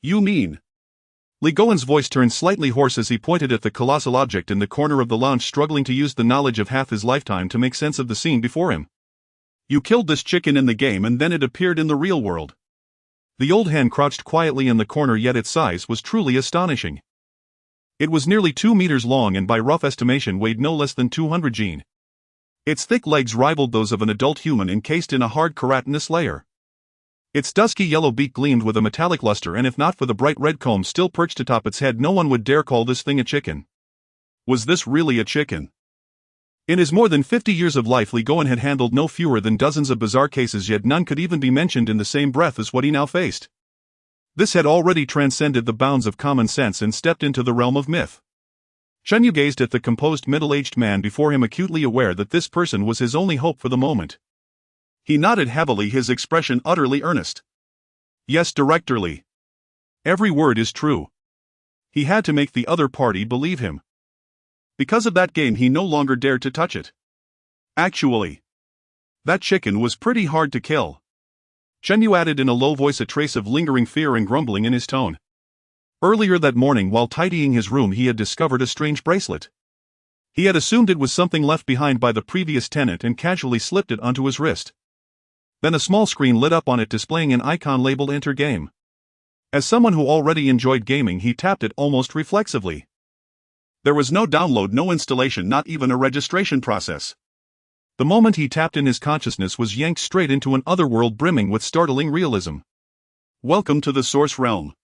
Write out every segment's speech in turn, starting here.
You mean? Li Goen's voice turned slightly hoarse as he pointed at the colossal object in the corner of the lounge, struggling to use the knowledge of half his lifetime to make sense of the scene before him. You killed this chicken in the game and then it appeared in the real world. The old hen crouched quietly in the corner, yet its size was truly astonishing. It was nearly 2 meters long and by rough estimation weighed no less than 200 gene. Its thick legs rivaled those of an adult human encased in a hard keratinous layer. Its dusky yellow beak gleamed with a metallic luster, and if not for the bright red comb still perched atop its head, no one would dare call this thing a chicken. Was this really a chicken? In his more than 50 years of life, Li Goen had handled no fewer than dozens of bizarre cases, yet none could even be mentioned in the same breath as what he now faced. This had already transcended the bounds of common sense and stepped into the realm of myth. Chen Yu gazed at the composed middle-aged man before him, acutely aware that this person was his only hope for the moment. He nodded heavily, his expression utterly earnest. Yes, Director Li. Every word is true. He had to make the other party believe him. Because of that game he no longer dared to touch it. Actually, that chicken was pretty hard to kill. Chen Yu added in a low voice, a trace of lingering fear and grumbling in his tone. Earlier that morning, while tidying his room, he had discovered a strange bracelet. He had assumed it was something left behind by the previous tenant and casually slipped it onto his wrist. Then a small screen lit up on it, displaying an icon labeled Enter Game. As someone who already enjoyed gaming, he tapped it almost reflexively. There was no download, no installation, not even a registration process. The moment he tapped in, his consciousness was yanked straight into an otherworld brimming with startling realism. Welcome to the Source Realm.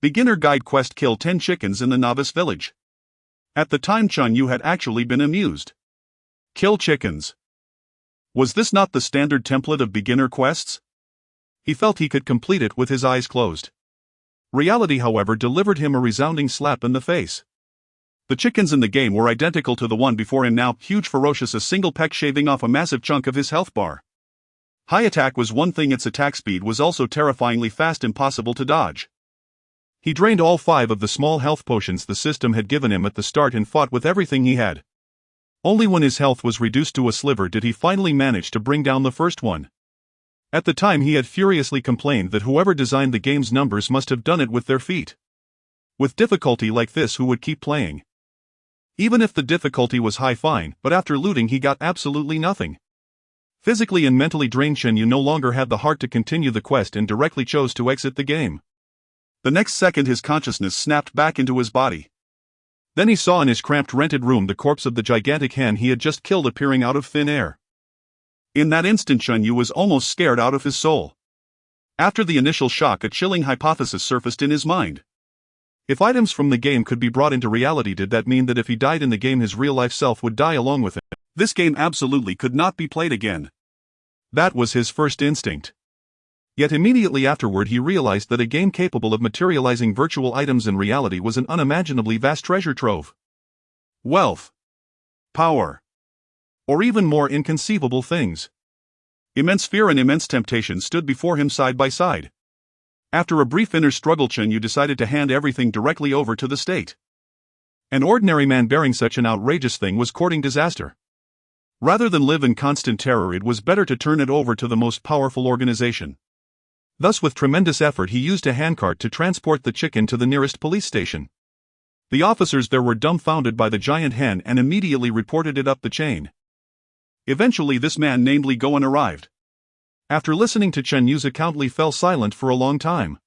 Beginner Guide Quest: Kill 10 Chickens in the Novice Village. At the time, Chen Yu had actually been amused. Kill chickens. Was this not the standard template of beginner quests? He felt he could complete it with his eyes closed. Reality, however, delivered him a resounding slap in the face. The chickens in the game were identical to the one before him now, huge, ferocious, a single peck shaving off a massive chunk of his health bar. High attack was one thing, its attack speed was also terrifyingly fast, impossible to dodge. He drained all 5 of the small health potions the system had given him at the start and fought with everything he had. Only when his health was reduced to a sliver did he finally manage to bring down the first one. At the time, he had furiously complained that whoever designed the game's numbers must have done it with their feet. With difficulty like this, who would keep playing? Even if the difficulty was high, fine, but after looting he got absolutely nothing. Physically and mentally drained, Chen Yu no longer had the heart to continue the quest and directly chose to exit the game. The next second his consciousness snapped back into his body. Then he saw in his cramped rented room the corpse of the gigantic hen he had just killed appearing out of thin air. In that instant, Chen Yu was almost scared out of his soul. After the initial shock, a chilling hypothesis surfaced in his mind. If items from the game could be brought into reality, did that mean that if he died in the game, his real-life self would die along with him? This game absolutely could not be played again. That was his first instinct. Yet immediately afterward he realized that a game capable of materializing virtual items in reality was an unimaginably vast treasure trove. Wealth. Power. Or even more inconceivable things. Immense fear and immense temptation stood before him side by side. After a brief inner struggle, Chen Yu decided to hand everything directly over to the state. An ordinary man bearing such an outrageous thing was courting disaster. Rather than live in constant terror, it was better to turn it over to the most powerful organization. Thus, with tremendous effort, he used a handcart to transport the chicken to the nearest police station. The officers there were dumbfounded by the giant hen and immediately reported it up the chain. Eventually this man named Li Goen arrived. After listening to Chen Yu's account, Li fell silent for a long time.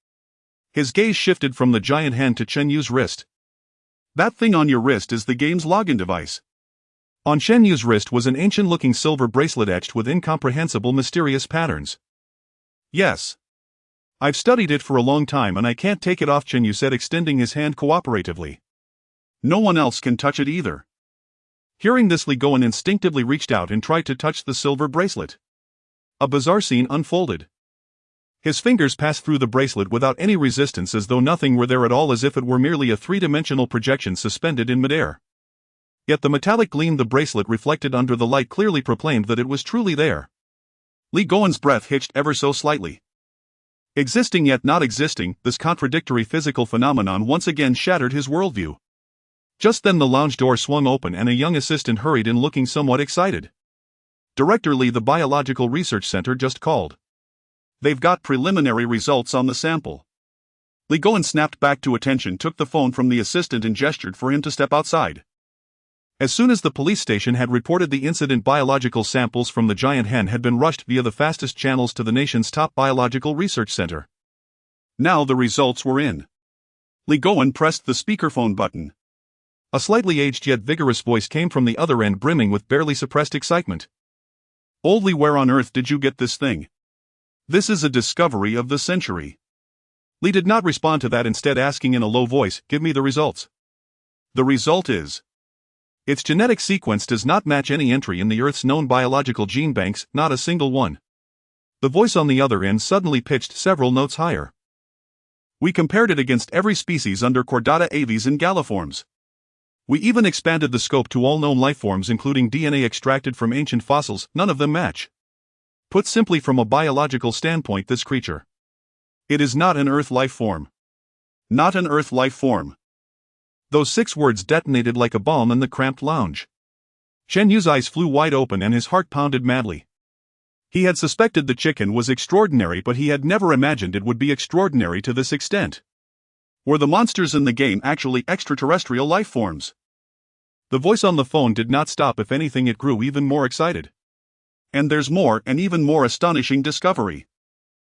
His gaze shifted from the giant hen to Chen Yu's wrist. That thing on your wrist is the game's login device. On Chen Yu's wrist was an ancient-looking silver bracelet etched with incomprehensible, mysterious patterns. Yes. I've studied it for a long time and I can't take it off, Chen Yu said, extending his hand cooperatively. No one else can touch it either. Hearing this, Li Goen instinctively reached out and tried to touch the silver bracelet. A bizarre scene unfolded. His fingers passed through the bracelet without any resistance, as though nothing were there at all, as if it were merely a three-dimensional projection suspended in midair. Yet the metallic gleam the bracelet reflected under the light clearly proclaimed that it was truly there. Li Goen's breath hitched ever so slightly. Existing yet not existing, this contradictory physical phenomenon once again shattered his worldview. Just then the lounge door swung open and a young assistant hurried in, looking somewhat excited. Director Li, the Biological Research Center just called. They've got preliminary results on the sample. Li Goen snapped back to attention, took the phone from the assistant and gestured for him to step outside. As soon as the police station had reported the incident, biological samples from the giant hen had been rushed via the fastest channels to the nation's top biological research center. Now the results were in. Li Goen pressed the speakerphone button. A slightly aged yet vigorous voice came from the other end, brimming with barely suppressed excitement. "Old Li, where on earth did you get this thing? This is a discovery of the century." Li did not respond to that, instead asking in a low voice, "Give me the results." "The result is, its genetic sequence does not match any entry in the Earth's known biological gene banks, not a single one." The voice on the other end suddenly pitched several notes higher. "We compared it against every species under Chordata aves and galliforms. We even expanded the scope to all known lifeforms, including DNA extracted from ancient fossils. None of them match. Put simply, from a biological standpoint, this creature, it is not an Earth life form. Not an Earth life form." Those 6 words detonated like a bomb in the cramped lounge. Chen Yu's eyes flew wide open and his heart pounded madly. He had suspected the chicken was extraordinary, but he had never imagined it would be extraordinary to this extent. Were the monsters in the game actually extraterrestrial life forms? The voice on the phone did not stop. If anything, it grew even more excited. "And there's more, an even more astonishing discovery.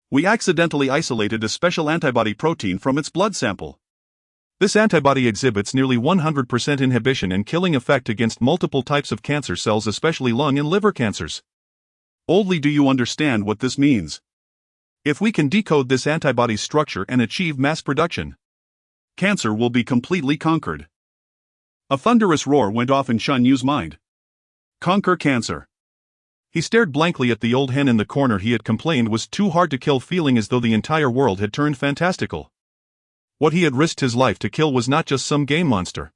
We accidentally isolated a special antibody protein from its blood sample. This antibody exhibits nearly 100% inhibition and killing effect against multiple types of cancer cells, especially lung and liver cancers. Old Li, do you understand what this means? If we can decode this antibody's structure and achieve mass production, cancer will be completely conquered." A thunderous roar went off in Chen Yu's mind. Conquer cancer. He stared blankly at the old hen in the corner he had complained was too hard to kill, feeling as though the entire world had turned fantastical. What he had risked his life to kill was not just some game monster.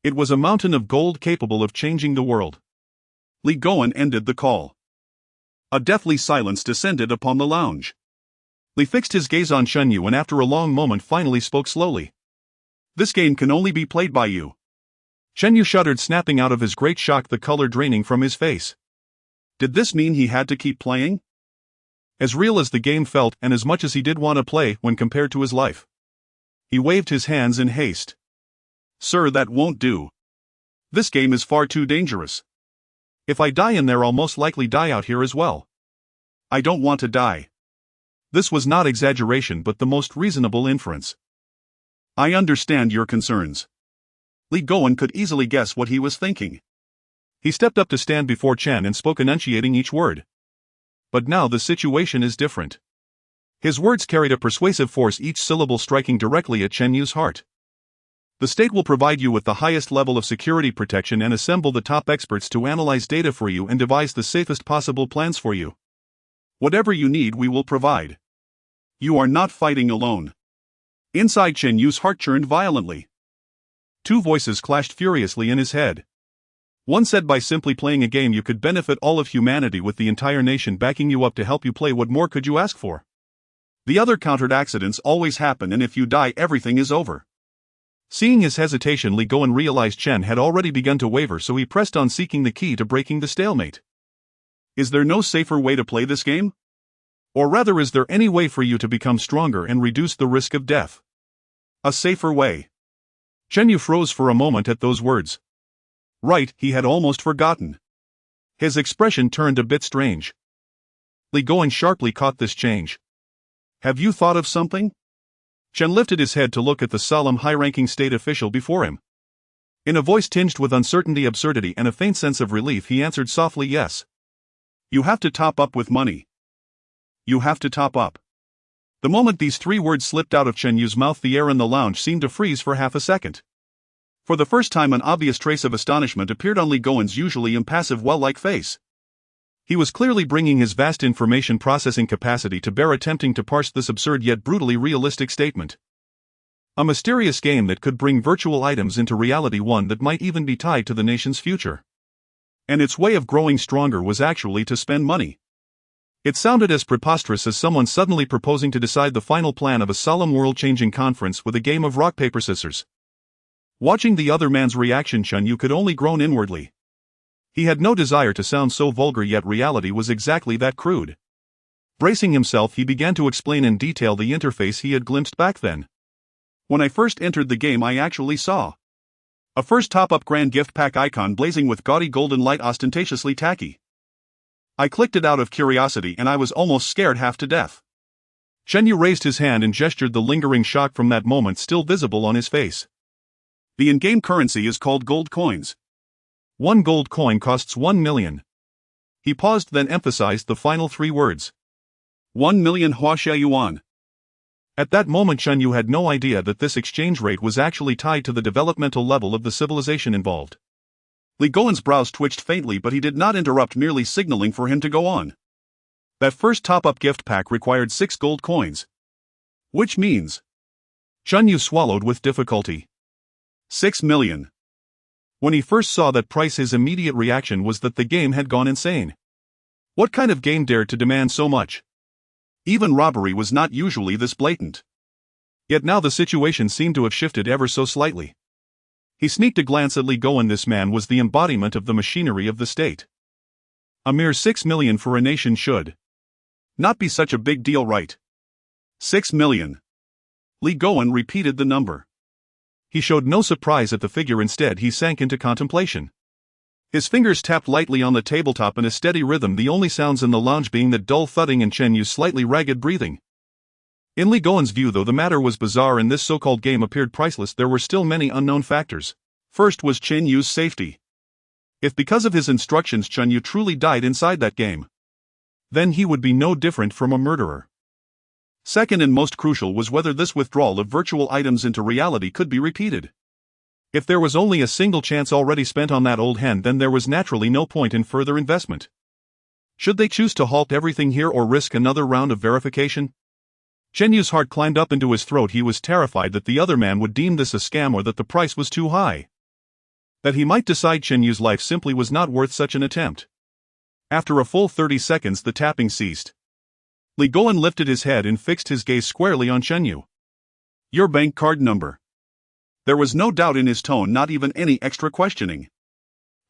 It was a mountain of gold capable of changing the world. Li Goen ended the call. A deathly silence descended upon the lounge. Li fixed his gaze on Chen Yu and after a long moment finally spoke slowly. "This game can only be played by you." Chen Yu shuddered, snapping out of his great shock, the color draining from his face. Did this mean he had to keep playing? As real as the game felt, and as much as he did want to play when compared to his life. He waved his hands in haste. "Sir, that won't do. This game is far too dangerous. If I die in there, I'll most likely die out here as well. I don't want to die." This was not exaggeration, but the most reasonable inference. "I understand your concerns." Li Goen could easily guess what he was thinking. He stepped up to stand before Chen and spoke, enunciating each word. But now the situation is different. His words carried a persuasive force, each syllable striking directly at Chen Yu's heart. "The state will provide you with the highest level of security protection and assemble the top experts to analyze data for you and devise the safest possible plans for you. Whatever you need, we will provide. You are not fighting alone." Inside Chen Yu's heart churned violently. 2 voices clashed furiously in his head. One said, by simply playing a game you could benefit all of humanity with the entire nation backing you up to help you play. What more could you ask for? The other countered, accidents always happen and if you die everything is over. Seeing his hesitation, Li Goen realized Chen had already begun to waver, so he pressed on, seeking the key to breaking the stalemate. "Is there no safer way to play this game? Or rather, is there any way for you to become stronger and reduce the risk of death?" "A safer way." Chen Yu froze for a moment at those words. Right, he had almost forgotten. His expression turned a bit strange. Li Goen sharply caught this change. "Have you thought of something?" Chen lifted his head to look at the solemn, high-ranking state official before him. In a voice tinged with uncertainty, absurdity, and a faint sense of relief, he answered softly, "Yes. You have to top up with money. You have to top up." The moment these 3 words slipped out of Chen Yu's mouth, the air in the lounge seemed to freeze for half a second. For the first time, an obvious trace of astonishment appeared on Li Goen's usually impassive, well-like face. He was clearly bringing his vast information processing capacity to bear, attempting to parse this absurd yet brutally realistic statement. A mysterious game that could bring virtual items into reality, one that might even be tied to the nation's future. And its way of growing stronger was actually to spend money. It sounded as preposterous as someone suddenly proposing to decide the final plan of a solemn world-changing conference with a game of rock, paper, scissors. Watching the other man's reaction, Chen Yu could only groan inwardly. He had no desire to sound so vulgar, yet reality was exactly that, crude. Bracing himself, he began to explain in detail the interface he had glimpsed back then. When I first entered the game, I actually saw a first top-up grand gift pack icon blazing with gaudy golden light, ostentatiously tacky. I clicked it out of curiosity and I was almost scared half to death. Chen Yu raised his hand and gestured, the lingering shock from that moment still visible on his face. The in-game currency is called gold coins. 1 gold coin costs 1 million. He paused, then emphasized the final 3 words. 1 million Huaxia yuan. At that moment Chen Yu had no idea that this exchange rate was actually tied to the developmental level of the civilization involved. Li Goen's brows twitched faintly, but he did not interrupt, merely signaling for him to go on. That first top-up gift pack required 6 gold coins. Which means... Chen Yu swallowed with difficulty. 6 million. When he first saw that price, his immediate reaction was that the game had gone insane. What kind of game dared to demand so much? Even robbery was not usually this blatant. Yet now the situation seemed to have shifted ever so slightly. He sneaked a glance at Li Goen. This man was the embodiment of the machinery of the state. A mere 6 million for a nation should not be such a big deal, right? 6 million. Li Goen repeated the number. He showed no surprise at the figure. Instead, he sank into contemplation. His fingers tapped lightly on the tabletop in a steady rhythm, the only sounds in the lounge being the dull thudding and Chen Yu's slightly ragged breathing. In Li Goen's view, though the matter was bizarre and this so-called game appeared priceless, there were still many unknown factors. First was Chen Yu's safety. If because of his instructions Chen Yu truly died inside that game, then he would be no different from a murderer. Second, and most crucial, was whether this withdrawal of virtual items into reality could be repeated. If there was only a single chance already spent on that old hen, then there was naturally no point in further investment. Should they choose to halt everything here or risk another round of verification? Chen Yu's heart climbed up into his throat. He was terrified that the other man would deem this a scam, or that the price was too high. That he might decide Chen Yu's life simply was not worth such an attempt. After a full 30 seconds the tapping ceased. Li Goen lifted his head and fixed his gaze squarely on Chen Yu. Your bank card number. There was no doubt in his tone, not even any extra questioning.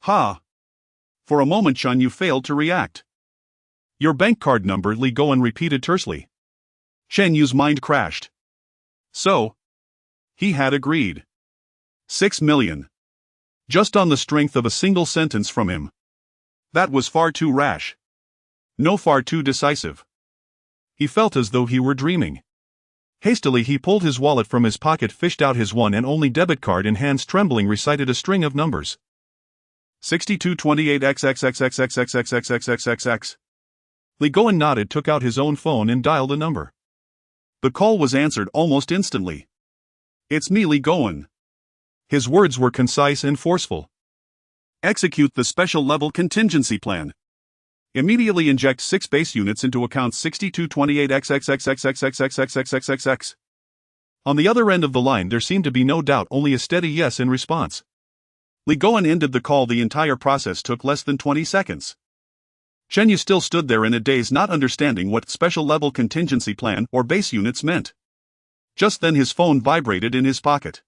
Ha! For a moment Chen Yu failed to react. Your bank card number, Li Goen repeated tersely. Chen Yu's mind crashed. So? He had agreed. 6 million. Just on the strength of a single sentence from him. That was far too rash. No, far too decisive. He felt as though he were dreaming. Hastily he pulled his wallet from his pocket, fished out his one and only debit card, and hands trembling recited a string of numbers. 6228XXXXXXXXXXXXX. Li Goen nodded, took out his own phone and dialed a number. The call was answered almost instantly. It's me, Li Goen. His words were concise and forceful. Execute the special level contingency plan. Immediately inject 6 base units into account 6228XXXXXXXXXXXXX. On the other end of the line there seemed to be no doubt, only a steady yes in response. Li Goen ended the call. The entire process took less than 20 seconds. Chen Yu still stood there in a daze, not understanding what special level contingency plan or base units meant. Just then his phone vibrated in his pocket.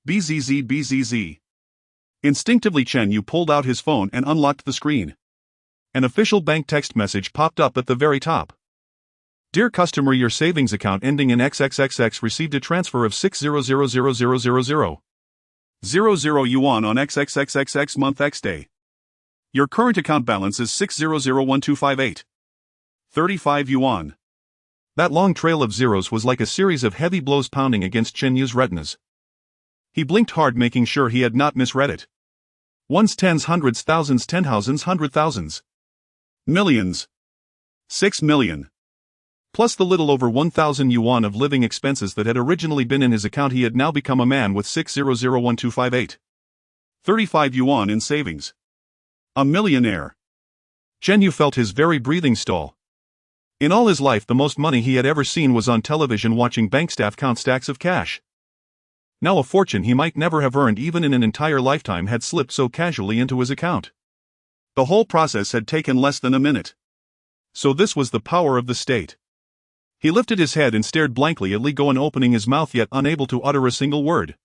BZZ BZZ. Instinctively Chen Yu pulled out his phone and unlocked the screen. An official bank text message popped up at the very top. Dear customer, your savings account ending in XXXX received a transfer of 600000000 yuan on XXXXX month X day. Your current account balance is 6001258. 35 yuan. That long trail of zeros was like a series of heavy blows pounding against Chen Yu's retinas. He blinked hard, making sure he had not misread it. Ones, tens, hundreds, thousands, 10,000s, 100,000s. Millions. 6 million. Plus the little over 1,000 yuan of living expenses that had originally been in his account, he had now become a man with 6001258. 35 yuan in savings. A millionaire. Chen Yu felt his very breathing stall. In all his life, the most money he had ever seen was on television, watching bank staff count stacks of cash. Now a fortune he might never have earned even in an entire lifetime had slipped so casually into his account. The whole process had taken less than a minute. So this was the power of the state. He lifted his head and stared blankly at Li Goen, opening his mouth yet unable to utter a single word.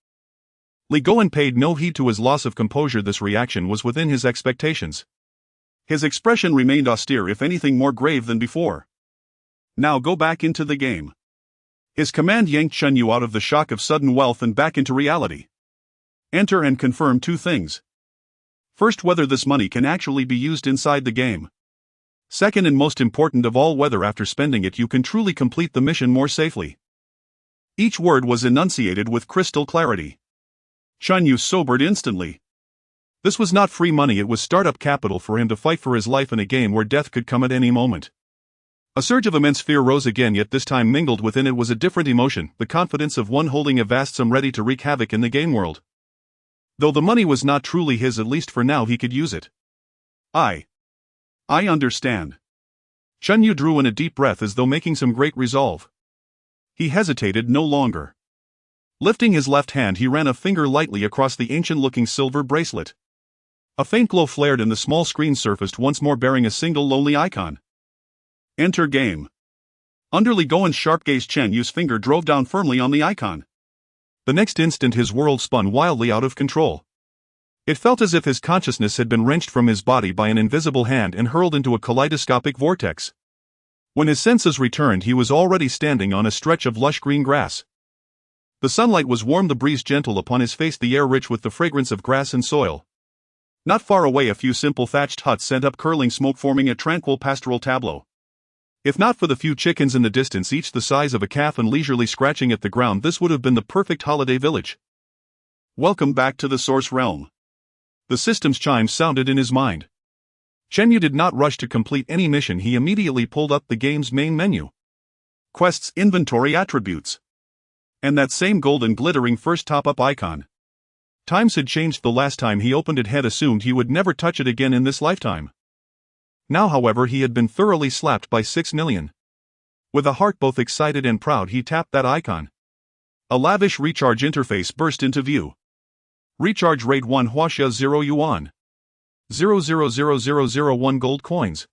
Li Goen paid no heed to his loss of composure. This reaction was within his expectations. His expression remained austere, if anything more grave than before. Now go back into the game. His command yanked Chen Yu out of the shock of sudden wealth and back into reality. Enter and confirm two things. First, whether this money can actually be used inside the game. Second, and most important of all, whether after spending it you can truly complete the mission more safely. Each word was enunciated with crystal clarity. Chen Yu sobered instantly. This was not free money, it was startup capital for him to fight for his life in a game where death could come at any moment. A surge of immense fear rose again, yet this time mingled within it was a different emotion, the confidence of one holding a vast sum ready to wreak havoc in the game world. Though the money was not truly his, at least for now he could use it. I understand. Chen Yu drew in a deep breath as though making some great resolve. He hesitated no longer. Lifting his left hand, he ran a finger lightly across the ancient-looking silver bracelet. A faint glow flared and the small screen surfaced once more, bearing a single lonely icon. Enter game. Under Li Goen's sharp gaze, Chen Yu's finger drove down firmly on the icon. The next instant his world spun wildly out of control. It felt as if his consciousness had been wrenched from his body by an invisible hand and hurled into a kaleidoscopic vortex. When his senses returned, he was already standing on a stretch of lush green grass. The sunlight was warm, the breeze gentle upon his face, the air rich with the fragrance of grass and soil. Not far away a few simple thatched huts sent up curling smoke, forming a tranquil pastoral tableau. If not for the few chickens in the distance, each the size of a calf and leisurely scratching at the ground, this would have been the perfect holiday village. Welcome back to the Source Realm. The system's chime sounded in his mind. Chen Yu did not rush to complete any mission, he immediately pulled up the game's main menu. Quests, inventory, attributes. And that same golden glittering first top-up icon. Times had changed. The last time he opened it had assumed he would never touch it again in this lifetime. Now, however, he had been thoroughly slapped by 6 million. With a heart both excited and proud, he tapped that icon. A lavish recharge interface burst into view. Recharge rate 1 Huaxia 0 yuan. 0.00001 gold coins.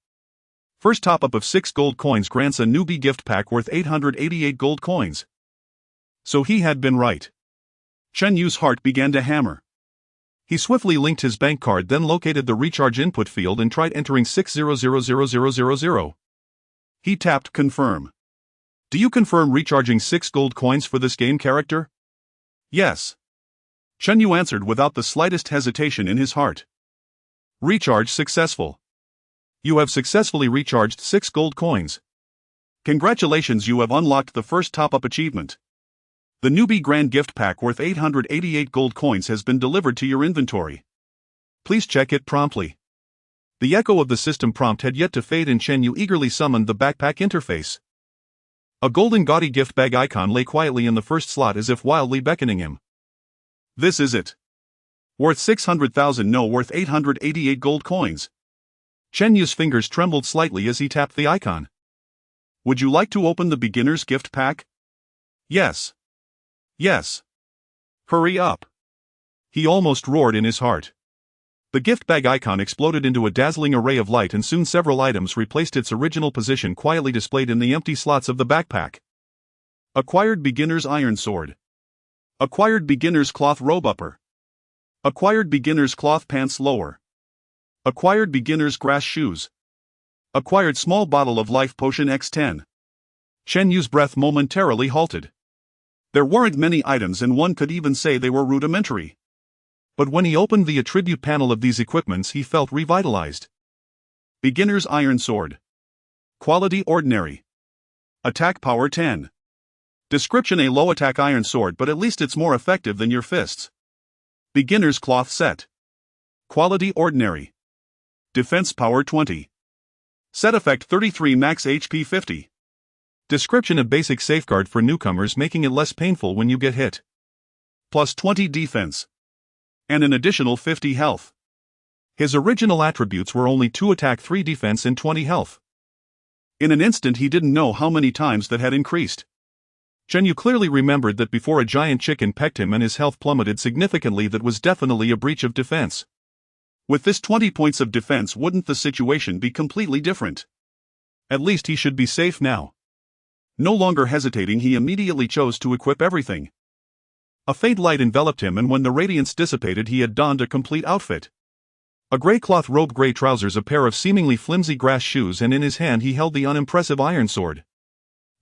First top-up of 6 gold coins grants a newbie gift pack worth 888 gold coins. So he had been right. Chen Yu's heart began to hammer. He swiftly linked his bank card, then located the recharge input field and tried entering 6000000. He tapped confirm. Do you confirm recharging 6 gold coins for this game character? Yes. Chen Yu answered without the slightest hesitation in his heart. Recharge successful. You have successfully recharged 6 gold coins. Congratulations, you have unlocked the first top-up achievement. The newbie grand gift pack worth 888 gold coins has been delivered to your inventory. Please check it promptly. The echo of the system prompt had yet to fade and Chen Yu eagerly summoned the backpack interface. A golden gaudy gift bag icon lay quietly in the first slot as if wildly beckoning him. This is it. Worth 600,000, no, worth 888 gold coins. Chen Yu's fingers trembled slightly as he tapped the icon. Would you like to open the beginner's gift pack? Yes. Yes. Hurry up. He almost roared in his heart. The gift bag icon exploded into a dazzling array of light and soon several items replaced its original position, quietly displayed in the empty slots of the backpack. Acquired beginner's iron sword. Acquired beginner's cloth robe upper. Acquired beginner's cloth pants lower. Acquired beginner's grass shoes. Acquired small bottle of life potion X10. Chen Yu's breath momentarily halted. There weren't many items and one could even say they were rudimentary. But when he opened the attribute panel of these equipments he felt revitalized. Beginner's iron sword. Quality ordinary. Attack power 10. Description: a low attack iron sword, but at least it's more effective than your fists. Beginner's cloth set. Quality ordinary. Defense power 20. Set effect 33, max HP 50. Description: a basic safeguard for newcomers, making it less painful when you get hit. Plus 20 defense. And an additional 50 health. His original attributes were only 2 attack, 3 defense and 20 health. In an instant he didn't know how many times that had increased. Chen Yu clearly remembered that before a giant chicken pecked him and his health plummeted significantly, that was definitely a breach of defense. With this 20 points of defense, wouldn't the situation be completely different? At least he should be safe now. No longer hesitating, he immediately chose to equip everything. A faint light enveloped him, and when the radiance dissipated he had donned a complete outfit. A grey cloth robe, grey trousers, a pair of seemingly flimsy grass shoes, and in his hand he held the unimpressive iron sword.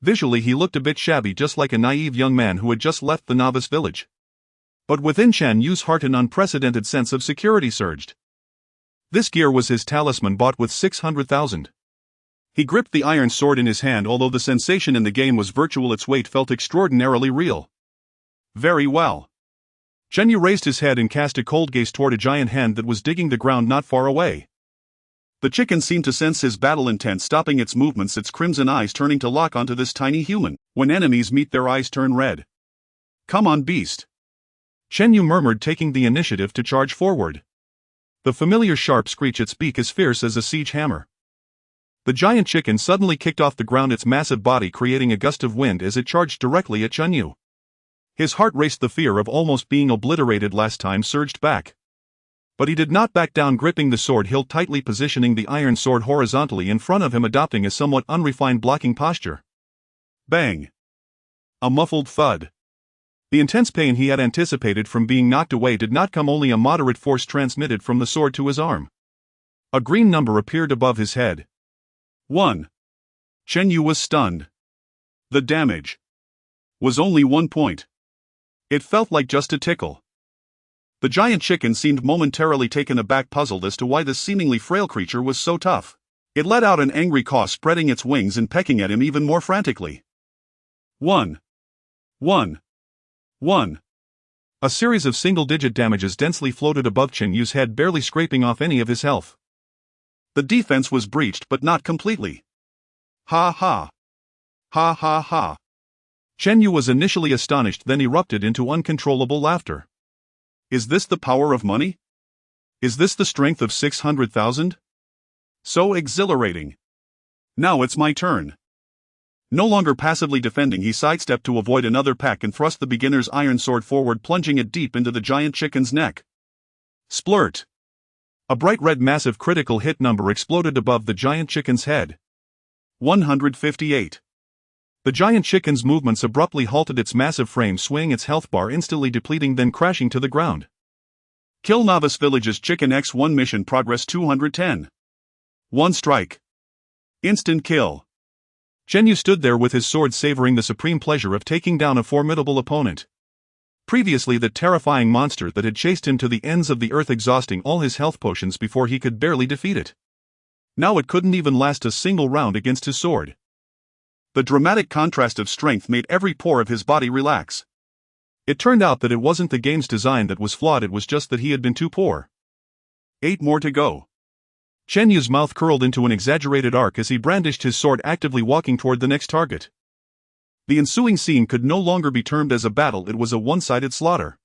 Visually he looked a bit shabby, just like a naive young man who had just left the novice village. But within Chen Yu's heart an unprecedented sense of security surged. This gear was his talisman bought with 600,000. He gripped the iron sword in his hand. Although the sensation in the game was virtual, its weight felt extraordinarily real. Very well. Chen Yu raised his head and cast a cold gaze toward a giant hand that was digging the ground not far away. The chicken seemed to sense his battle intent, stopping its movements, its crimson eyes turning to lock onto this tiny human. When enemies meet, their eyes turn red. Come on, beast. Chen Yu murmured, taking the initiative to charge forward. The familiar sharp screech, its beak as fierce as a siege hammer. The giant chicken suddenly kicked off the ground, its massive body creating a gust of wind as it charged directly at Chen Yu. His heart raced. The fear of almost being obliterated last time surged back. But he did not back down, gripping the sword hilt tightly, positioning the iron sword horizontally in front of him, adopting a somewhat unrefined blocking posture. Bang! A muffled thud. The intense pain he had anticipated from being knocked away did not come. Only a moderate force transmitted from the sword to his arm. A green number appeared above his head. 1. Chen Yu was stunned. The damage was only 1 point. It felt like just a tickle. The giant chicken seemed momentarily taken aback, puzzled as to why this seemingly frail creature was so tough. It let out an angry caw, spreading its wings and pecking at him even more frantically. 1. 1. 1. A series of single-digit damages densely floated above Chen Yu's head, barely scraping off any of his health. The defense was breached, but not completely. Ha ha. Ha ha ha. Chen Yu was initially astonished, then erupted into uncontrollable laughter. Is this the power of money? Is this the strength of 600,000? So exhilarating. Now it's my turn. No longer passively defending, he sidestepped to avoid another pack and thrust the beginner's iron sword forward, plunging it deep into the giant chicken's neck. Splurt! A bright red massive critical hit number exploded above the giant chicken's head. 158. The giant chicken's movements abruptly halted, its massive frame swaying, its health bar instantly depleting, then crashing to the ground. Kill Novice Village's Chicken X1 mission progress 210. 1 strike. Instant kill. Chen Yu stood there with his sword, savoring the supreme pleasure of taking down a formidable opponent. Previously, the terrifying monster that had chased him to the ends of the earth, exhausting all his health potions before he could barely defeat it. Now it couldn't even last a single round against his sword. The dramatic contrast of strength made every pore of his body relax. It turned out that it wasn't the game's design that was flawed, it was just that he had been too poor. 8 more to go. Chen Yu's mouth curled into an exaggerated arc as he brandished his sword, actively walking toward the next target. The ensuing scene could no longer be termed as a battle, it was a one-sided slaughter.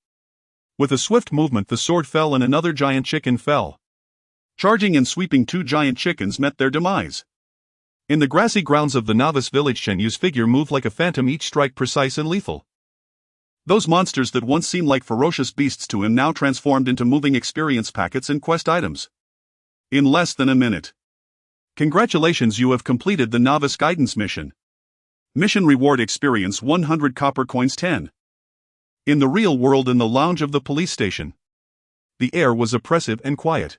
With a swift movement, the sword fell and another giant chicken fell. Charging and sweeping, 2 giant chickens met their demise. In the grassy grounds of the novice village, Chen Yu's figure moved like a phantom, each strike precise and lethal. Those monsters that once seemed like ferocious beasts to him now transformed into moving experience packets and quest items. In less than a minute. Congratulations, you have completed the novice guidance mission. Mission reward: experience 100 copper coins 10. In the real world, in the lounge of the police station. The air was oppressive and quiet.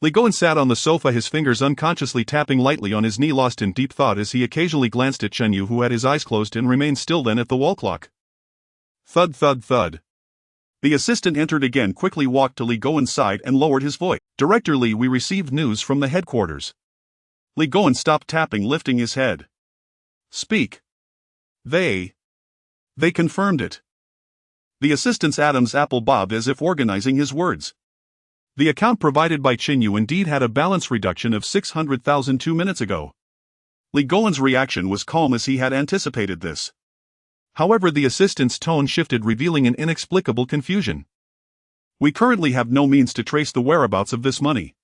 Li Goen sat on the sofa, his fingers unconsciously tapping lightly on his knee, lost in deep thought as he occasionally glanced at Chen Yu, who had his eyes closed and remained still, then at the wall clock. Thud thud thud. The assistant entered again, quickly walked to Li Goen's side and lowered his voice. Director Li, we received news from the headquarters. Li Goen stopped tapping, lifting his head. Speak. They confirmed it. The assistant's Adam's apple bobbed as if organizing his words. The account provided by Chen Yu indeed had a balance reduction of 600,000 2 minutes ago. Li Goen's reaction was calm as he had anticipated this. However, the assistant's tone shifted, revealing an inexplicable confusion. We currently have no means to trace the whereabouts of this money.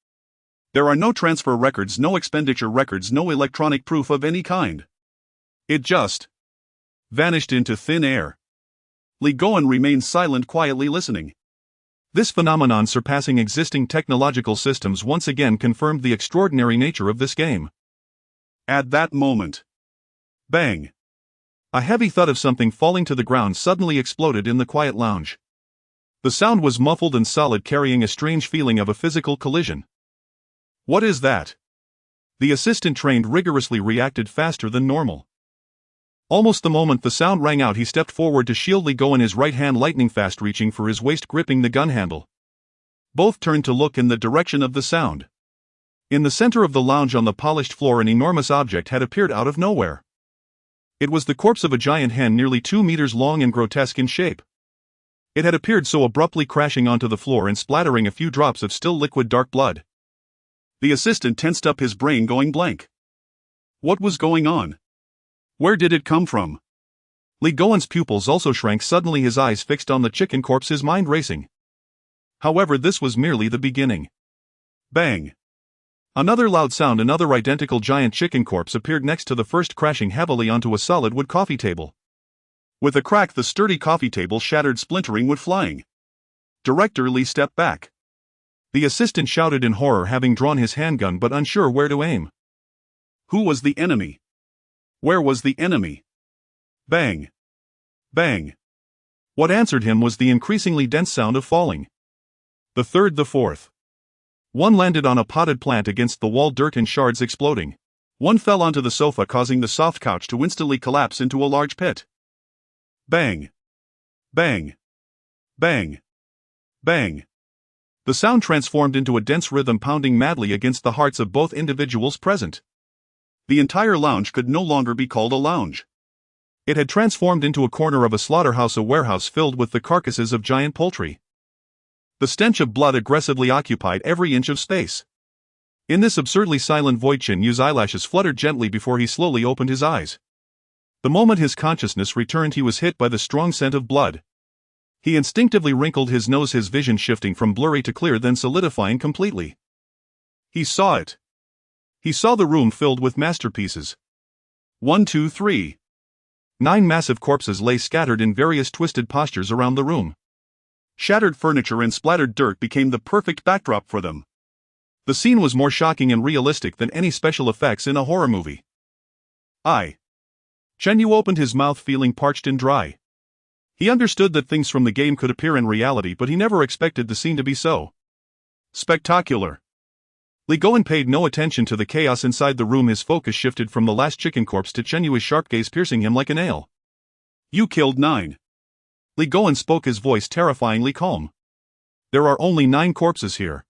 There are no transfer records, no expenditure records, no electronic proof of any kind. It just vanished into thin air. Li Goen remained silent, quietly listening. This phenomenon, surpassing existing technological systems, once again confirmed the extraordinary nature of this game. At that moment, bang! A heavy thud of something falling to the ground suddenly exploded in the quiet lounge. The sound was muffled and solid, carrying a strange feeling of a physical collision. What is that? The assistant, trained rigorously, reacted faster than normal. Almost the moment the sound rang out, he stepped forward to shield Li Goen, his right hand lightning fast reaching for his waist, gripping the gun handle. Both turned to look in the direction of the sound. In the center of the lounge on the polished floor, an enormous object had appeared out of nowhere. It was the corpse of a giant hen nearly 2 meters long and grotesque in shape. It had appeared so abruptly, crashing onto the floor and splattering a few drops of still liquid dark blood. The assistant tensed up, his brain going blank. What was going on? Where did it come from? Li Goen's pupils also shrank suddenly, his eyes fixed on the chicken corpse, his mind racing. However, this was merely the beginning. Bang! Another loud sound. Another identical giant chicken corpse appeared next to the first, crashing heavily onto a solid wood coffee table. With a crack, the sturdy coffee table shattered, splintering wood flying. Director Li stepped back. The assistant shouted in horror, having drawn his handgun but unsure where to aim. Who was the enemy? Where was the enemy? Bang! Bang! What answered him was the increasingly dense sound of falling. The third, the fourth. One landed on a potted plant against the wall, dirt and shards exploding. One fell onto the sofa, causing the soft couch to instantly collapse into a large pit. Bang! Bang! Bang! Bang! The sound transformed into a dense rhythm, pounding madly against the hearts of both individuals present. The entire lounge could no longer be called a lounge. It had transformed into a corner of a slaughterhouse, a warehouse filled with the carcasses of giant poultry. The stench of blood aggressively occupied every inch of space. In this absurdly silent void, Chen Yu's eyelashes fluttered gently before he slowly opened his eyes. The moment his consciousness returned, he was hit by the strong scent of blood. He instinctively wrinkled his nose, his vision shifting from blurry to clear, then solidifying completely. He saw it. He saw the room filled with masterpieces. 1, 2, 3. 9 massive corpses lay scattered in various twisted postures around the room. Shattered furniture and splattered dirt became the perfect backdrop for them. The scene was more shocking and realistic than any special effects in a horror movie. Chen Yu opened his mouth, feeling parched and dry. He understood that things from the game could appear in reality, but he never expected the scene to be so spectacular. Li Goen paid no attention to the chaos inside the room. His focus shifted from the last chicken corpse to Chen Yu, his sharp gaze piercing him like a nail. You killed 9. Li Goen spoke, his voice terrifyingly calm. There are only 9 corpses here.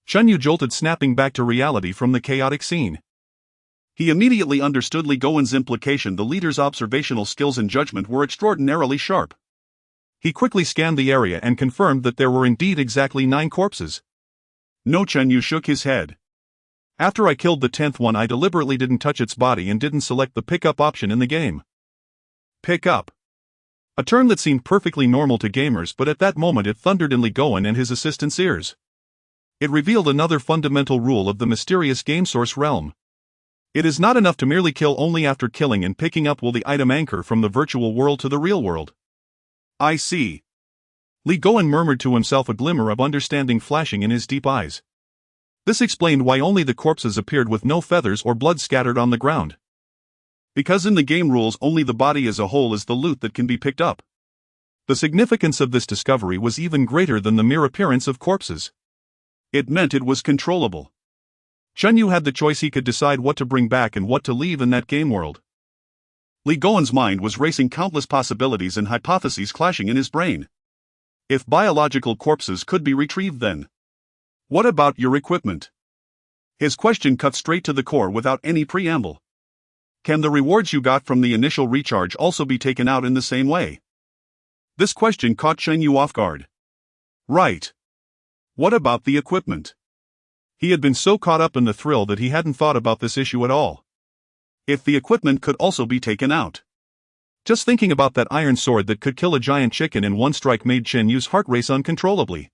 Chen Yu jolted, snapping back to reality from the chaotic scene. He immediately understood Li Goen's implication. The leader's observational skills and judgment were extraordinarily sharp. He quickly scanned the area and confirmed that there were indeed exactly 9 corpses. No, Chen Yu shook his head. After I killed the 10th one, I deliberately didn't touch its body and didn't select the pick-up option in the game. Pick up. A term that seemed perfectly normal to gamers, but at that moment it thundered in Li Goen and his assistant's ears. It revealed another fundamental rule of the mysterious game source realm. It is not enough to merely kill. Only after killing and picking up will the item anchor from the virtual world to the real world. I see. Li Goen murmured to himself, a glimmer of understanding flashing in his deep eyes. This explained why only the corpses appeared with no feathers or blood scattered on the ground. Because in the game rules, only the body as a whole is the loot that can be picked up. The significance of this discovery was even greater than the mere appearance of corpses. It meant it was controllable. Chen Yu had the choice. He could decide what to bring back and what to leave in that game world. Li Goen's mind was racing, countless possibilities and hypotheses clashing in his brain. If biological corpses could be retrieved, then what about your equipment? His question cut straight to the core without any preamble. Can the rewards you got from the initial recharge also be taken out in the same way? This question caught Chen Yu off guard. Right. What about the equipment? He had been so caught up in the thrill that he hadn't thought about this issue at all. If the equipment could also be taken out. Just thinking about that iron sword that could kill a giant chicken in one strike made Chen Yu's heart race uncontrollably.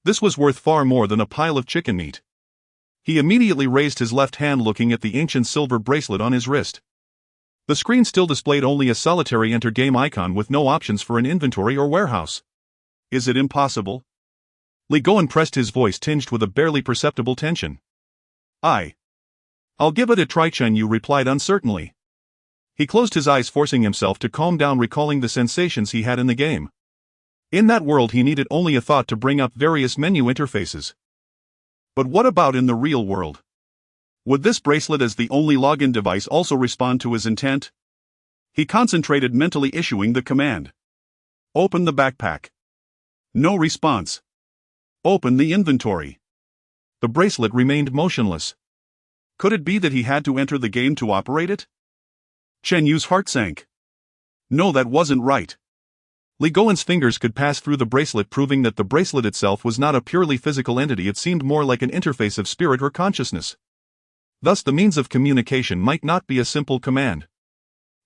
This was worth far more than a pile of chicken meat. He immediately raised his left hand, looking at the ancient silver bracelet on his wrist. The screen still displayed only a solitary enter game icon with no options for an inventory or warehouse. Is it impossible? Li Goen pressed, his voice tinged with a barely perceptible tension. I'll give it a try, Chen Yu replied uncertainly. He closed his eyes, forcing himself to calm down, recalling the sensations he had in the game. In that world he needed only a thought to bring up various menu interfaces. But what about in the real world? Would this bracelet as the only login device also respond to his intent? He concentrated, mentally issuing the command. Open the backpack. No response. Open the inventory. The bracelet remained motionless. Could it be that he had to enter the game to operate it? Chen Yu's heart sank. No, that wasn't right. Li Goen's fingers could pass through the bracelet, proving that the bracelet itself was not a purely physical entity. It seemed more like an interface of spirit or consciousness. Thus the means of communication might not be a simple command.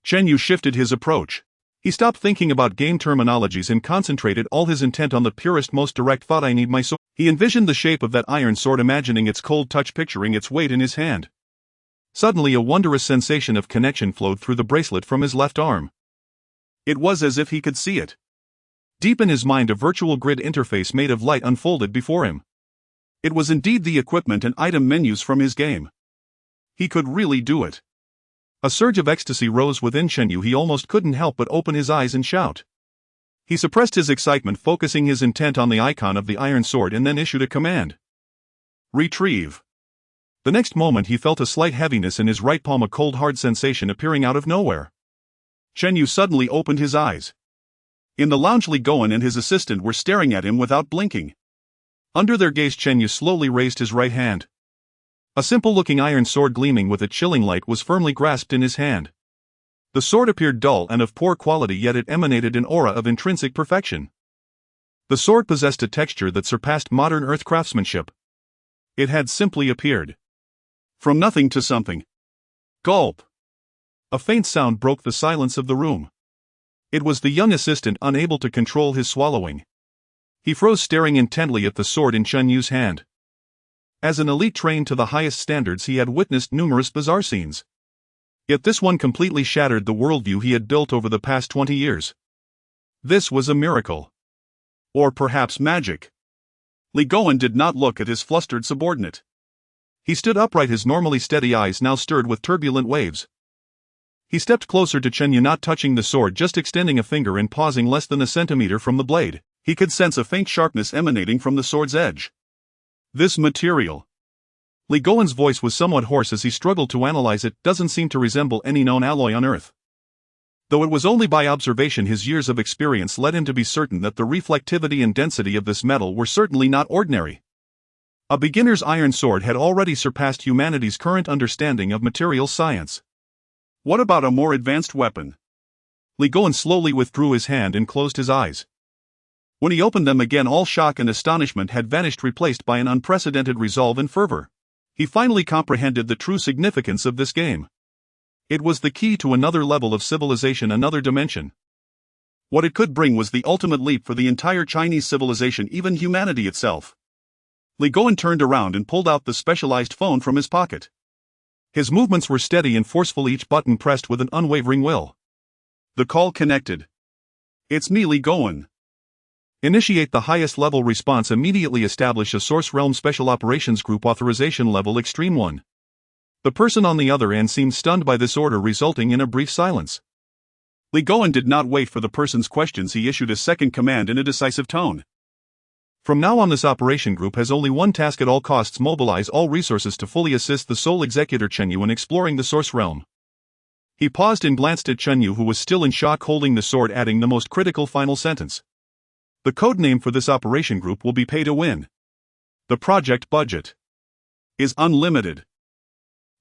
Chen Yu shifted his approach. He stopped thinking about game terminologies and concentrated all his intent on the purest, most direct thought: I need my sword. He envisioned the shape of that iron sword, imagining its cold touch, picturing its weight in his hand. Suddenly a wondrous sensation of connection flowed through the bracelet from his left arm. It was as if he could see it. Deep in his mind, a virtual grid interface made of light unfolded before him. It was indeed the equipment and item menus from his game. He could really do it. A surge of ecstasy rose within Chen Yu. He almost couldn't help but open his eyes and shout. He suppressed his excitement, focusing his intent on the icon of the iron sword, and then issued a command. Retrieve. The next moment he felt a slight heaviness in his right palm, a cold, hard sensation appearing out of nowhere. Chen Yu suddenly opened his eyes. In the lounge, Li Goen and his assistant were staring at him without blinking. Under their gaze, Chen Yu slowly raised his right hand. A simple-looking iron sword gleaming with a chilling light was firmly grasped in his hand. The sword appeared dull and of poor quality, yet it emanated an aura of intrinsic perfection. The sword possessed a texture that surpassed modern earth craftsmanship. It had simply appeared. From nothing to something. Gulp. A faint sound broke the silence of the room. It was the young assistant, unable to control his swallowing. He froze, staring intently at the sword in Chen Yu's hand. As an elite trained to the highest standards, he had witnessed numerous bizarre scenes. Yet this one completely shattered the worldview he had built over the past 20 years. This was a miracle. Or perhaps magic. Li Goen did not look at his flustered subordinate. He stood upright, his normally steady eyes now stirred with turbulent waves. He stepped closer to Chen Yu, not touching the sword, just extending a finger and pausing less than a centimeter from the blade. He could sense a faint sharpness emanating from the sword's edge. This material. Li Goen's voice was somewhat hoarse as he struggled to analyze it. Doesn't seem to resemble any known alloy on Earth. Though it was only by observation, his years of experience led him to be certain that the reflectivity and density of this metal were certainly not ordinary. A beginner's iron sword had already surpassed humanity's current understanding of material science. What about a more advanced weapon? Li Goen slowly withdrew his hand and closed his eyes. When he opened them again, all shock and astonishment had vanished, replaced by an unprecedented resolve and fervor. He finally comprehended the true significance of this game. It was the key to another level of civilization, another dimension. What it could bring was the ultimate leap for the entire Chinese civilization, even humanity itself. Li Goen turned around and pulled out the specialized phone from his pocket. His movements were steady and forceful, each button pressed with an unwavering will. The call connected. It's me, Li Goen. Initiate the highest level response. Immediately establish a Source Realm Special Operations Group Authorization Level Extreme 1. The person on the other end seemed stunned by this order, resulting in a brief silence. Li Goen did not wait for the person's questions. He issued a second command in a decisive tone. From now on, this operation group has only one task at all costs: mobilize all resources to fully assist the sole executor Chen Yu in exploring the Source Realm. He paused and glanced at Chen Yu, who was still in shock, holding the sword, adding the most critical final sentence. The code name for this operation group will be Pay to Win. The project budget is unlimited.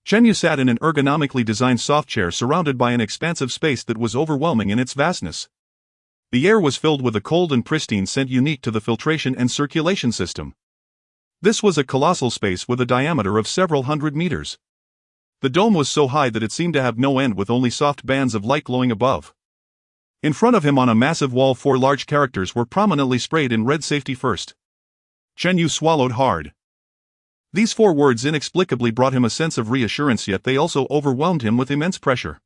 Chen Yu sat in an ergonomically designed soft chair surrounded by an expansive space that was overwhelming in its vastness. The air was filled with a cold and pristine scent unique to the filtration and circulation system. This was a colossal space with a diameter of several hundred meters. The dome was so high that it seemed to have no end, with only soft bands of light glowing above. In front of him on a massive wall, 4 large characters were prominently sprayed in red: Safety First. Chen Yu swallowed hard. These 4 words inexplicably brought him a sense of reassurance, yet they also overwhelmed him with immense pressure.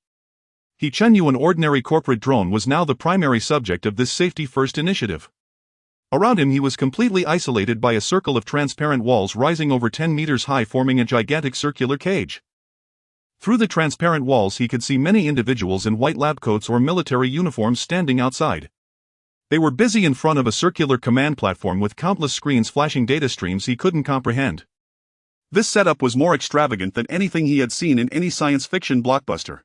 Chen Yu, an ordinary corporate drone, was now the primary subject of this Safety First initiative. Around him he was completely isolated by a circle of transparent walls rising over 10 meters high, forming a gigantic circular cage. Through the transparent walls he could see many individuals in white lab coats or military uniforms standing outside. They were busy in front of a circular command platform with countless screens flashing data streams he couldn't comprehend. This setup was more extravagant than anything he had seen in any science fiction blockbuster.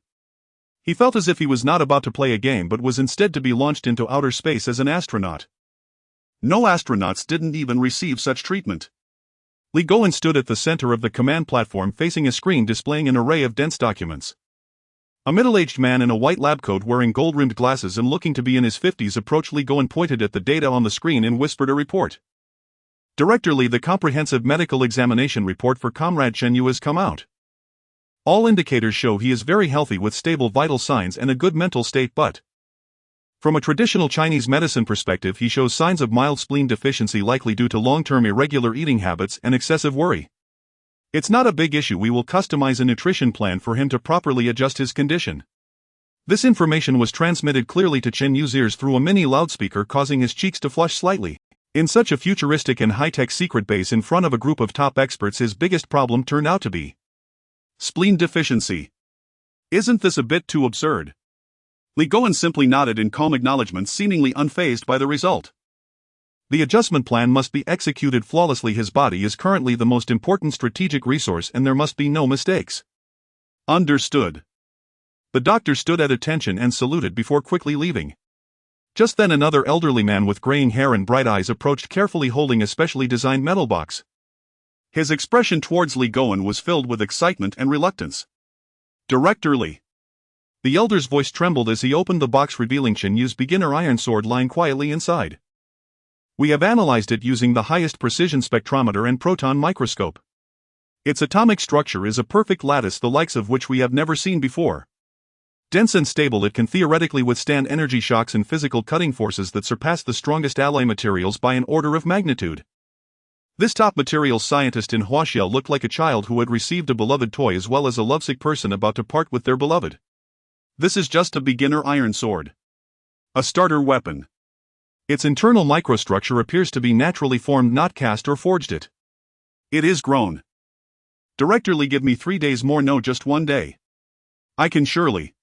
He felt as if he was not about to play a game but was instead to be launched into outer space as an astronaut. No astronauts didn't even receive such treatment. Li Goen stood at the center of the command platform facing a screen displaying an array of dense documents. A middle-aged man in a white lab coat wearing gold-rimmed glasses and looking to be in his 50s approached Li Goen, pointed at the data on the screen and whispered a report. Director Li, the comprehensive medical examination report for Comrade Chen Yu has come out. All indicators show he is very healthy with stable vital signs and a good mental state, but from a traditional Chinese medicine perspective, he shows signs of mild spleen deficiency likely due to long-term irregular eating habits and excessive worry. It's not a big issue. We will customize a nutrition plan for him to properly adjust his condition. This information was transmitted clearly to Chen Yu's ears through a mini loudspeaker, causing his cheeks to flush slightly. In such a futuristic and high-tech secret base in front of a group of top experts, his biggest problem turned out to be spleen deficiency. Isn't this a bit too absurd? Li Goen simply nodded in calm acknowledgement, seemingly unfazed by the result. The adjustment plan must be executed flawlessly. His body is currently the most important strategic resource and there must be no mistakes. Understood. The doctor stood at attention and saluted before quickly leaving. Just then another elderly man with graying hair and bright eyes approached, carefully holding a specially designed metal box. His expression towards Li Goen was filled with excitement and reluctance. Director Li. The elder's voice trembled as he opened the box, revealing Chen Yu's beginner iron sword lying quietly inside. We have analyzed it using the highest precision spectrometer and proton microscope. Its atomic structure is a perfect lattice, the likes of which we have never seen before. Dense and stable, it can theoretically withstand energy shocks and physical cutting forces that surpass the strongest alloy materials by an order of magnitude. This top materials scientist in Huaxiao looked like a child who had received a beloved toy as well as a lovesick person about to part with their beloved. This is just a beginner iron sword. A starter weapon. Its internal microstructure appears to be naturally formed, not cast or forged it. It is grown. Director Li, give me 3 days more. No, just 1 day. I can surely.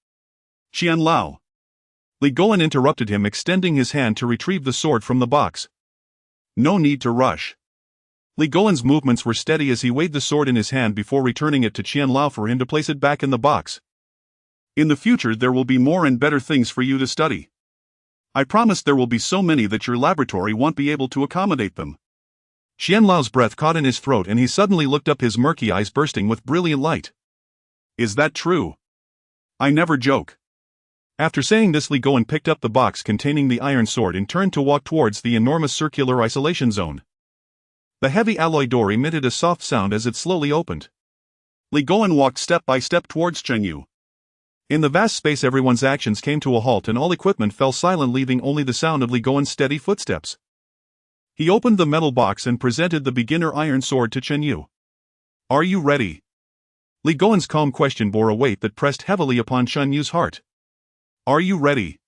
Qian Lao. Li Goen interrupted him, extending his hand to retrieve the sword from the box. No need to rush. Li Goen's movements were steady as he weighed the sword in his hand before returning it to Qian Lao for him to place it back in the box. In the future there will be more and better things for you to study. I promise there will be so many that your laboratory won't be able to accommodate them. Qian Lao's breath caught in his throat and he suddenly looked up, his murky eyes bursting with brilliant light. Is that true? I never joke. After saying this, Li Goen picked up the box containing the iron sword and turned to walk towards the enormous circular isolation zone. The heavy alloy door emitted a soft sound as it slowly opened. Li Goen walked step by step towards Chen Yu. In the vast space, everyone's actions came to a halt and all equipment fell silent, leaving only the sound of Li Goen's steady footsteps. He opened the metal box and presented the beginner iron sword to Chen Yu. Are you ready? Li Goen's calm question bore a weight that pressed heavily upon Chen Yu's heart. Are you ready?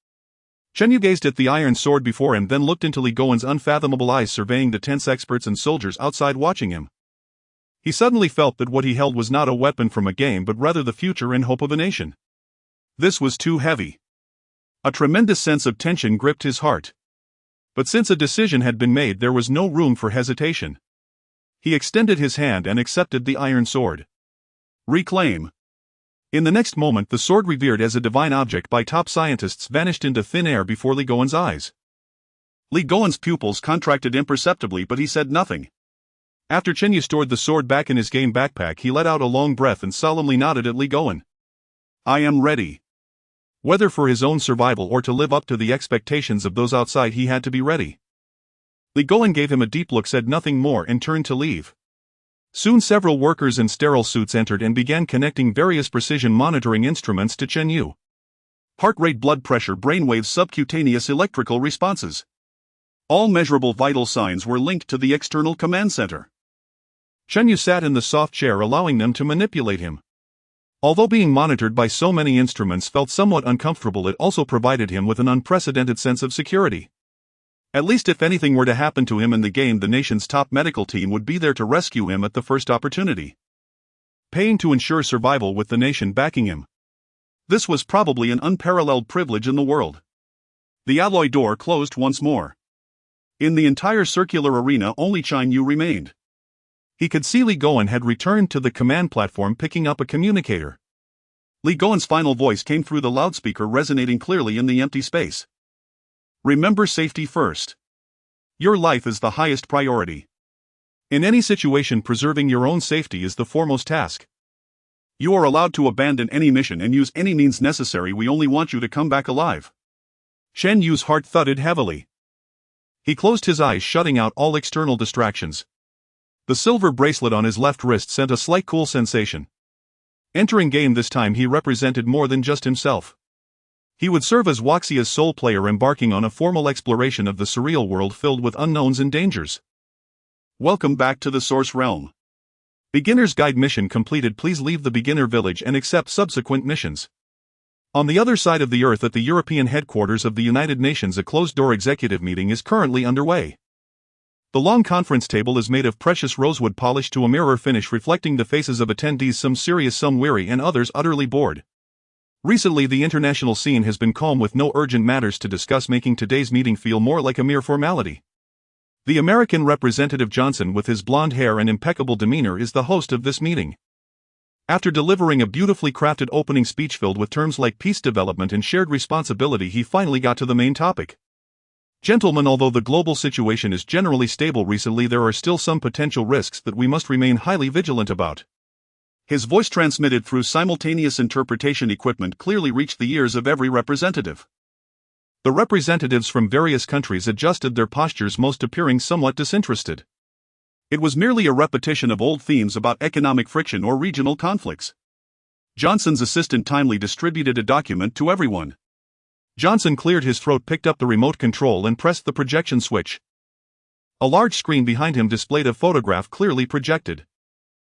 Chen Yu gazed at the iron sword before him, then looked into Li Goen's unfathomable eyes, surveying the tense experts and soldiers outside watching him. He suddenly felt that what he held was not a weapon from a game but rather the future and hope of a nation. This was too heavy. A tremendous sense of tension gripped his heart. But since a decision had been made, there was no room for hesitation. He extended his hand and accepted the iron sword. Reclaim. In the next moment, the sword, revered as a divine object by top scientists, vanished into thin air before Li Goen's eyes. Li Goen's pupils contracted imperceptibly, but he said nothing. After Chen Yu stored the sword back in his game backpack, he let out a long breath and solemnly nodded at Li Goen. I am ready. Whether for his own survival or to live up to the expectations of those outside, he had to be ready. Li Goen gave him a deep look, said nothing more, and turned to leave. Soon several workers in sterile suits entered and began connecting various precision monitoring instruments to Chen Yu. Heart rate, blood pressure, brainwaves, subcutaneous electrical responses. All measurable vital signs were linked to the external command center. Chen Yu sat in the soft chair, allowing them to manipulate him. Although being monitored by so many instruments felt somewhat uncomfortable, it also provided him with an unprecedented sense of security. At least if anything were to happen to him in the game, the nation's top medical team would be there to rescue him at the first opportunity. Paying to ensure survival with the nation backing him. This was probably an unparalleled privilege in the world. The alloy door closed once more. In the entire circular arena, only Chen Yu remained. He could see Li Goen had returned to the command platform, picking up a communicator. Li Goen's final voice came through the loudspeaker, resonating clearly in the empty space. Remember safety first. Your life is the highest priority. In any situation, preserving your own safety is the foremost task. You are allowed to abandon any mission and use any means necessary. We only want you to come back alive. Shen Yu's heart thudded heavily. He closed his eyes, shutting out all external distractions. The silver bracelet on his left wrist sent a slight cool sensation. Entering game this time, he represented more than just himself. He would serve as Wuxia's sole player, embarking on a formal exploration of the surreal world filled with unknowns and dangers. Welcome back to the Source Realm. Beginner's Guide mission completed. Please leave the beginner village and accept subsequent missions. On the other side of the Earth, at the European headquarters of the United Nations, a closed-door executive meeting is currently underway. The long conference table is made of precious rosewood polished to a mirror finish, reflecting the faces of attendees, some serious, some weary, and others utterly bored. Recently, the international scene has been calm with no urgent matters to discuss, making today's meeting feel more like a mere formality. The American representative Johnson, with his blonde hair and impeccable demeanor, is the host of this meeting. After delivering a beautifully crafted opening speech filled with terms like peace, development, and shared responsibility, he finally got to the main topic. Gentlemen, although the global situation is generally stable recently, there are still some potential risks that we must remain highly vigilant about. His voice, transmitted through simultaneous interpretation equipment, clearly reached the ears of every representative. The representatives from various countries adjusted their postures, most appearing somewhat disinterested. It was merely a repetition of old themes about economic friction or regional conflicts. Johnson's assistant timely distributed a document to everyone. Johnson cleared his throat, picked up the remote control, and pressed the projection switch. A large screen behind him displayed a photograph clearly projected.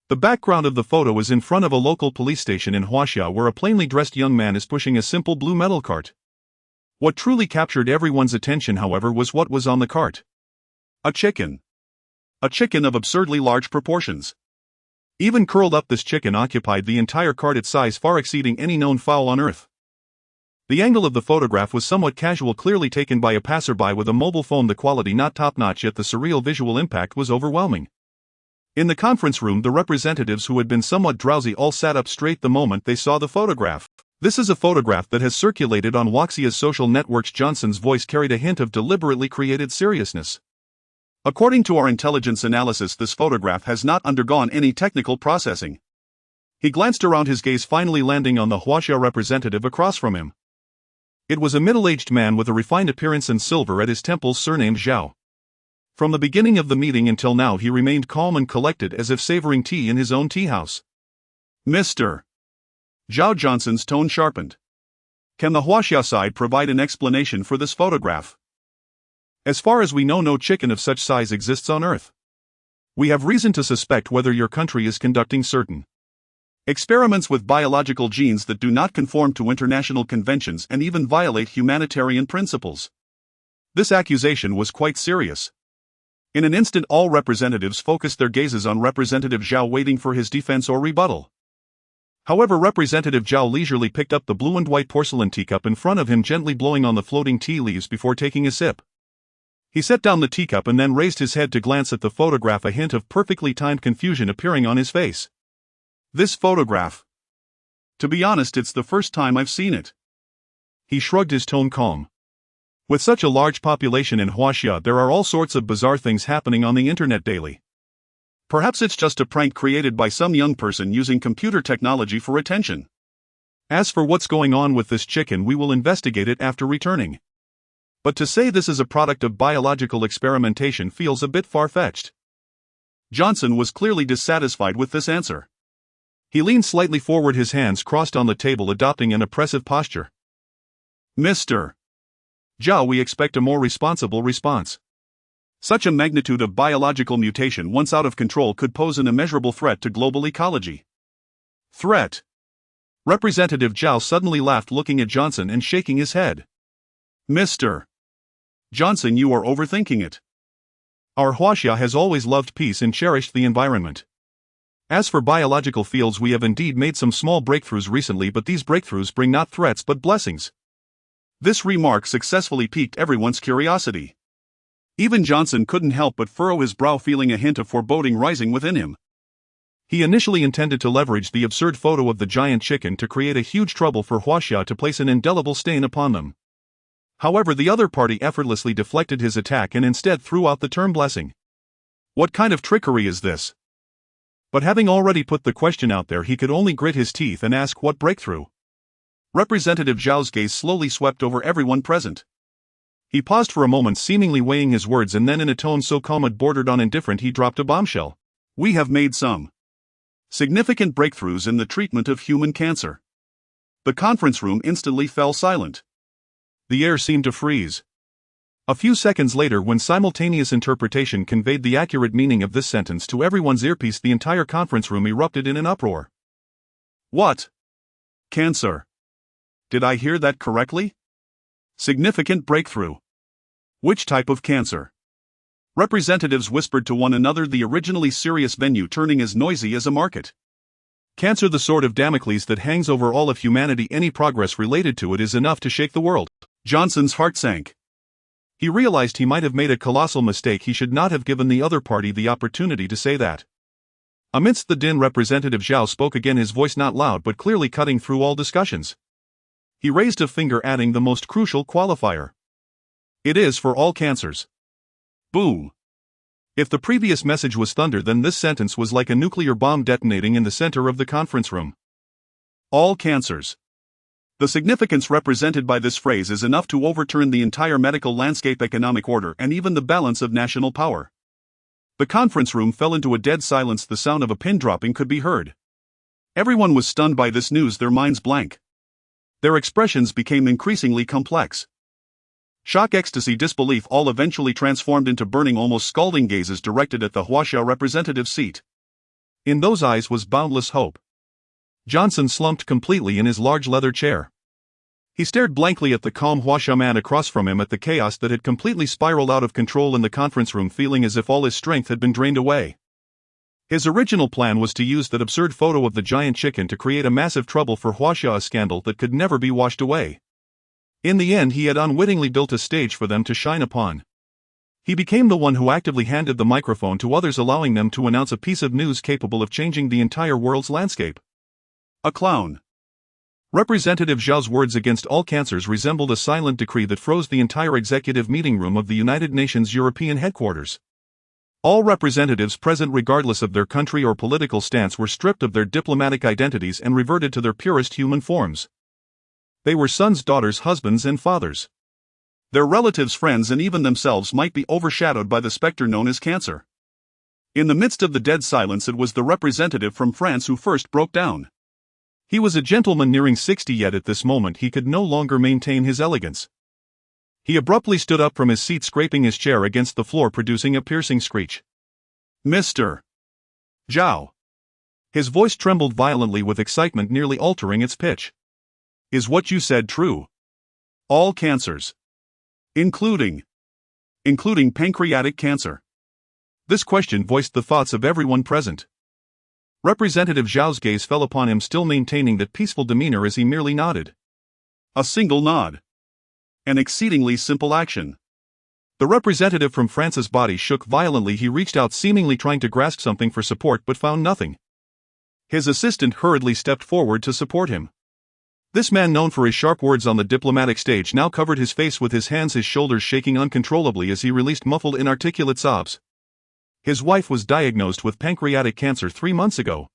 The background of the photo is in front of a local police station in Huaxia, where a plainly dressed young man is pushing a simple blue metal cart. What truly captured everyone's attention, however, was what was on the cart. A chicken. A chicken of absurdly large proportions. Even curled up, this chicken occupied the entire cart, its size far exceeding any known fowl on Earth. The angle of the photograph was somewhat casual, clearly taken by a passerby with a mobile phone, the quality not top-notch, yet the surreal visual impact was overwhelming. In the conference room, the representatives, who had been somewhat drowsy, all sat up straight the moment they saw the photograph. This is a photograph that has circulated on Wuxia's social networks. Johnson's voice carried a hint of deliberately created seriousness. According to our intelligence analysis, this photograph has not undergone any technical processing. He glanced around, his gaze finally landing on the Huaxia representative across from him. It was a middle-aged man with a refined appearance and silver at his temples, surnamed Zhao. From the beginning of the meeting until now, he remained calm and collected, as if savoring tea in his own tea house. Mr. Zhao, Johnson's tone sharpened. Can the Huaxia side provide an explanation for this photograph? As far as we know, no chicken of such size exists on Earth. We have reason to suspect whether your country is conducting certain experiments with biological genes that do not conform to international conventions and even violate humanitarian principles. This accusation was quite serious. In an instant, all representatives focused their gazes on Representative Zhao, waiting for his defense or rebuttal. However, Representative Zhao leisurely picked up the blue and white porcelain teacup in front of him, gently blowing on the floating tea leaves before taking a sip. He set down the teacup and then raised his head to glance at the photograph, a hint of perfectly timed confusion appearing on his face. This photograph. To be honest, it's the first time I've seen it. He shrugged, his tone calm. With such a large population in Huaxia, there are all sorts of bizarre things happening on the internet daily. Perhaps it's just a prank created by some young person using computer technology for attention. As for what's going on with this chicken, we will investigate it after returning. But to say this is a product of biological experimentation feels a bit far-fetched. Johnson was clearly dissatisfied with this answer. He leaned slightly forward, his hands crossed on the table, adopting an oppressive posture. Mr. Zhao, we expect a more responsible response. Such a magnitude of biological mutation, once out of control, could pose an immeasurable threat to global ecology. Threat? Representative Zhao suddenly laughed, looking at Johnson and shaking his head. Mr. Johnson, you are overthinking it. Our Huaxia has always loved peace and cherished the environment. As for biological fields, we have indeed made some small breakthroughs recently, but these breakthroughs bring not threats but blessings. This remark successfully piqued everyone's curiosity. Even Johnson couldn't help but furrow his brow, feeling a hint of foreboding rising within him. He initially intended to leverage the absurd photo of the giant chicken to create a huge trouble for Huaxia to place an indelible stain upon them. However, the other party effortlessly deflected his attack and instead threw out the term blessing. What kind of trickery is this? But having already put the question out there, he could only grit his teeth and ask, what breakthrough? Representative Zhao's gaze slowly swept over everyone present. He paused for a moment, seemingly weighing his words, and then in a tone so calm it bordered on indifferent, he dropped a bombshell. We have made some significant breakthroughs in the treatment of human cancer. The conference room instantly fell silent. The air seemed to freeze. A few seconds later, when simultaneous interpretation conveyed the accurate meaning of this sentence to everyone's earpiece, the entire conference room erupted in an uproar. What? Cancer? Did I hear that correctly? Significant breakthrough. Which type of cancer? Representatives whispered to one another, the originally serious venue turning as noisy as a market. Cancer, the sword of Damocles that hangs over all of humanity. Any progress related to it is enough to shake the world. Johnson's heart sank. He realized he might have made a colossal mistake. He should not have given the other party the opportunity to say that. Amidst the din, Representative Zhao spoke again, his voice not loud but clearly cutting through all discussions. He raised a finger, adding the most crucial qualifier. It is for all cancers. Boom. If the previous message was thunder, then this sentence was like a nuclear bomb detonating in the center of the conference room. All cancers. The significance represented by this phrase is enough to overturn the entire medical landscape, economic order, and even the balance of national power. The conference room fell into a dead silence. The sound of a pin dropping could be heard. Everyone was stunned by this news, their minds blank. Their expressions became increasingly complex. Shock, ecstasy, disbelief, all eventually transformed into burning, almost scalding gazes directed at the Huaxia representative's seat. In those eyes was boundless hope. Johnson slumped completely in his large leather chair. He stared blankly at the calm Huaxia man across from him, at the chaos that had completely spiraled out of control in the conference room, feeling as if all his strength had been drained away. His original plan was to use that absurd photo of the giant chicken to create a massive trouble for Huaxia, a scandal that could never be washed away. In the end, he had unwittingly built a stage for them to shine upon. He became the one who actively handed the microphone to others, allowing them to announce a piece of news capable of changing the entire world's landscape. A clown. Representative Zhao's words against all cancers resembled a silent decree that froze the entire executive meeting room of the United Nations European headquarters. All representatives present, regardless of their country or political stance, were stripped of their diplomatic identities and reverted to their purest human forms. They were sons, daughters, husbands, and fathers. Their relatives, friends, and even themselves might be overshadowed by the specter known as cancer. In the midst of the dead silence, it was the representative from France who first broke down. He was a gentleman nearing 60, yet at this moment he could no longer maintain his elegance. He abruptly stood up from his seat, scraping his chair against the floor, producing a piercing screech. Mr. Zhao. His voice trembled violently with excitement, nearly altering its pitch. Is what you said true? All cancers. Including pancreatic cancer. This question voiced the thoughts of everyone present. Representative Zhao's gaze fell upon him, still maintaining that peaceful demeanor, as he merely nodded. A single nod. An exceedingly simple action. The representative from France's body shook violently. He reached out, seemingly trying to grasp something for support, but found nothing. His assistant hurriedly stepped forward to support him. This man, known for his sharp words on the diplomatic stage, now covered his face with his hands, his shoulders shaking uncontrollably as he released muffled, inarticulate sobs. His wife was diagnosed with pancreatic cancer 3 months ago.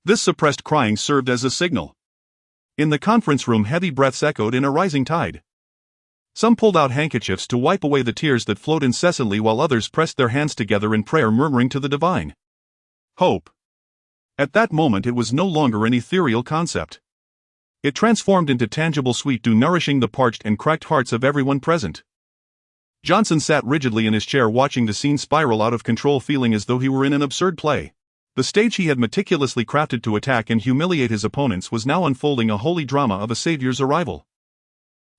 This suppressed crying served as a signal. In the conference room, heavy breaths echoed in a rising tide. Some pulled out handkerchiefs to wipe away the tears that flowed incessantly, while others pressed their hands together in prayer, murmuring to the divine. Hope. At that moment, it was no longer an ethereal concept. It transformed into tangible sweet dew, nourishing the parched and cracked hearts of everyone present. Johnson sat rigidly in his chair, watching the scene spiral out of control, feeling as though he were in an absurd play. The stage he had meticulously crafted to attack and humiliate his opponents was now unfolding a holy drama of a savior's arrival.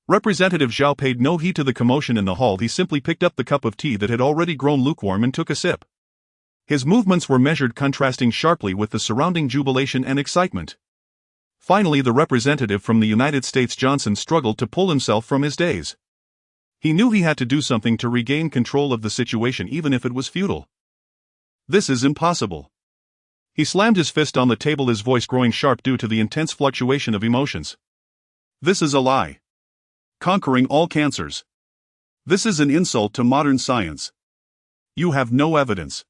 Representative Zhao paid no heed to the commotion in the hall. He simply picked up the cup of tea that had already grown lukewarm and took a sip. His movements were measured, contrasting sharply with the surrounding jubilation and excitement. Finally, the representative from the United States, Johnson, struggled to pull himself from his daze. He knew he had to do something to regain control of the situation, even if it was futile. This is impossible. He slammed his fist on the table, his voice growing sharp due to the intense fluctuation of emotions. This is a lie. Conquering all cancers. This is an insult to modern science. You have no evidence.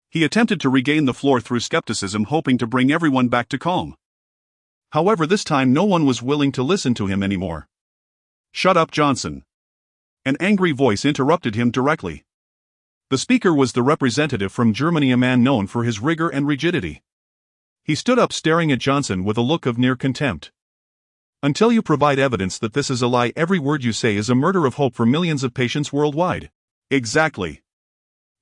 He attempted to regain the floor through skepticism, hoping to bring everyone back to calm. However, this time no one was willing to listen to him anymore. Shut up, Johnson. An angry voice interrupted him directly. The speaker was the representative from Germany, a man known for his rigor and rigidity. He stood up, staring at Johnson with a look of near contempt. Until you provide evidence that this is a lie, every word you say is a murder of hope for millions of patients worldwide. Exactly.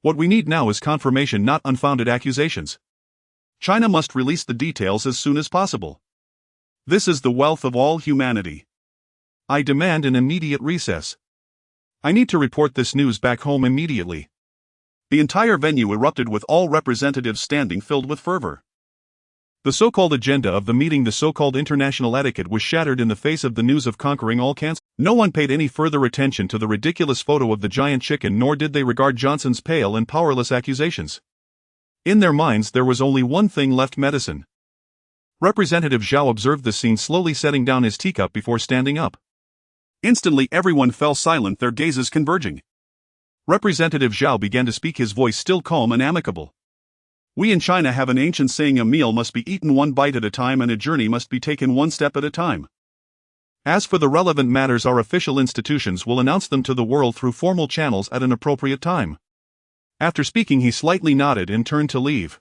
What we need now is confirmation, not unfounded accusations. China must release the details as soon as possible. This is the wealth of all humanity. I demand an immediate recess. I need to report this news back home immediately. The entire venue erupted, with all representatives standing, filled with fervor. The so-called agenda of the meeting, the so-called international etiquette, was shattered in the face of the news of conquering all cancer. No one paid any further attention to the ridiculous photo of the giant chicken, nor did they regard Johnson's pale and powerless accusations. In their minds there was only one thing left: medicine. Representative Zhao observed the scene, slowly setting down his teacup before standing up. Instantly everyone fell silent, their gazes converging. Representative Zhao began to speak, his voice still calm and amicable. We in China have an ancient saying: a meal must be eaten one bite at a time, and a journey must be taken one step at a time. As for the relevant matters, our official institutions will announce them to the world through formal channels at an appropriate time. After speaking, he slightly nodded and turned to leave.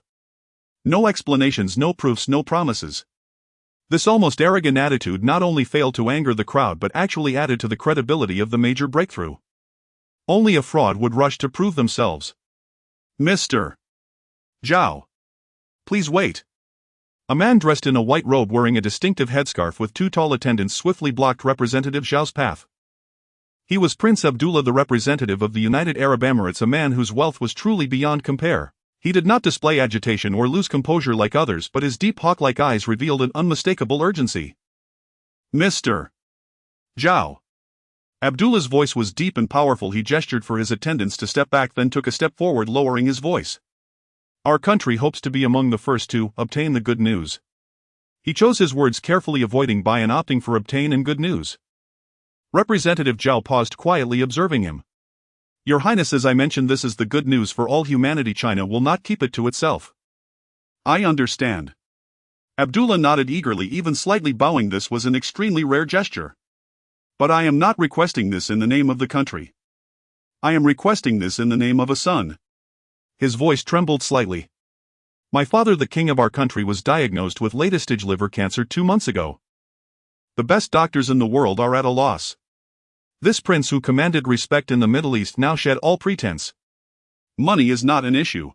No explanations, no proofs, no promises. This almost arrogant attitude not only failed to anger the crowd but actually added to the credibility of the major breakthrough. Only a fraud would rush to prove themselves. Mr. Zhao. Please wait. A man dressed in a white robe, wearing a distinctive headscarf with two tall attendants, swiftly blocked Representative Zhao's path. He was Prince Abdullah, the representative of the United Arab Emirates, a man whose wealth was truly beyond compare. He did not display agitation or lose composure like others, but his deep hawk-like eyes revealed an unmistakable urgency. Mr. Zhao. Abdullah's voice was deep and powerful. He gestured for his attendants to step back, then took a step forward, lowering his voice. Our country hopes to be among the first to obtain the good news. He chose his words carefully, avoiding by and opting for obtain and good news. Representative Zhao paused, quietly observing him. Your Highness, as I mentioned, this is the good news for all humanity. China will not keep it to itself. I understand. Abdullah nodded eagerly, even slightly bowing. This was an extremely rare gesture. But I am not requesting this in the name of the country. I am requesting this in the name of a son. His voice trembled slightly. My father, the king of our country, was diagnosed with late-stage liver cancer 2 months ago. The best doctors in the world are at a loss. This prince, who commanded respect in the Middle East, now shed all pretense. Money is not an issue.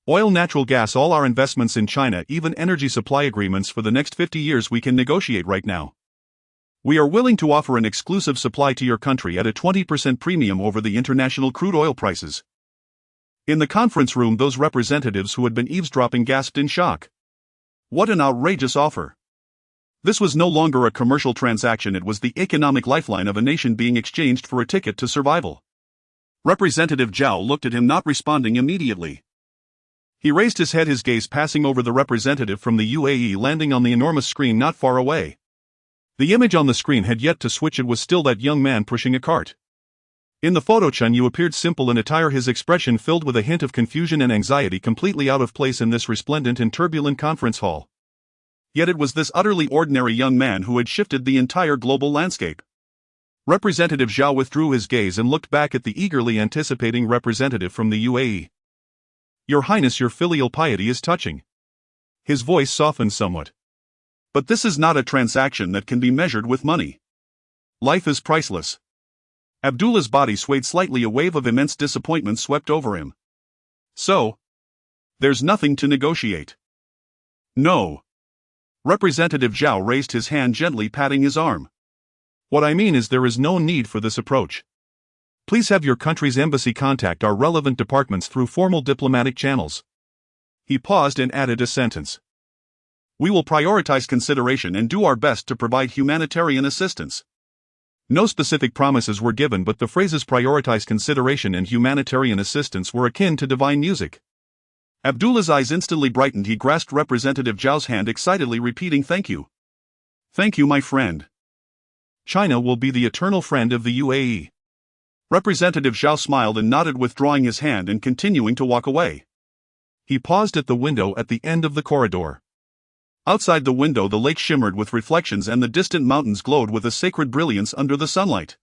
Oil, natural gas, all our investments in China, even energy supply agreements for the next 50 years we can negotiate right now. We are willing to offer an exclusive supply to your country at a 20% premium over the international crude oil prices. In the conference room, those representatives who had been eavesdropping gasped in shock. What an outrageous offer! This was no longer a commercial transaction, it was the economic lifeline of a nation being exchanged for a ticket to survival. Representative Zhao looked at him, not responding immediately. He raised his head, his gaze passing over the representative from the UAE, landing on the enormous screen not far away. The image on the screen had yet to switch. It was still that young man pushing a cart. In the photo, Chen Yu appeared simple in attire, his expression filled with a hint of confusion and anxiety, completely out of place in this resplendent and turbulent conference hall. Yet it was this utterly ordinary young man who had shifted the entire global landscape. Representative Zhao withdrew his gaze and looked back at the eagerly anticipating representative from the UAE. Your Highness, your filial piety is touching. His voice softened somewhat. But this is not a transaction that can be measured with money. Life is priceless. Abdullah's body swayed slightly, a wave of immense disappointment swept over him. So? There's nothing to negotiate. No. Representative Zhao raised his hand, gently patting his arm. What I mean is, there is no need for this approach. Please have your country's embassy contact our relevant departments through formal diplomatic channels. He paused and added a sentence. We will prioritize consideration and do our best to provide humanitarian assistance. No specific promises were given, but the phrases prioritize consideration and humanitarian assistance were akin to divine music. Abdullah's eyes instantly brightened. He grasped Representative Zhao's hand excitedly, repeating, "Thank you. Thank you, my friend. China will be the eternal friend of the UAE." Representative Zhao smiled and nodded, withdrawing his hand and continuing to walk away. He paused at the window at the end of the corridor. Outside the window, the lake shimmered with reflections and the distant mountains glowed with a sacred brilliance under the sunlight.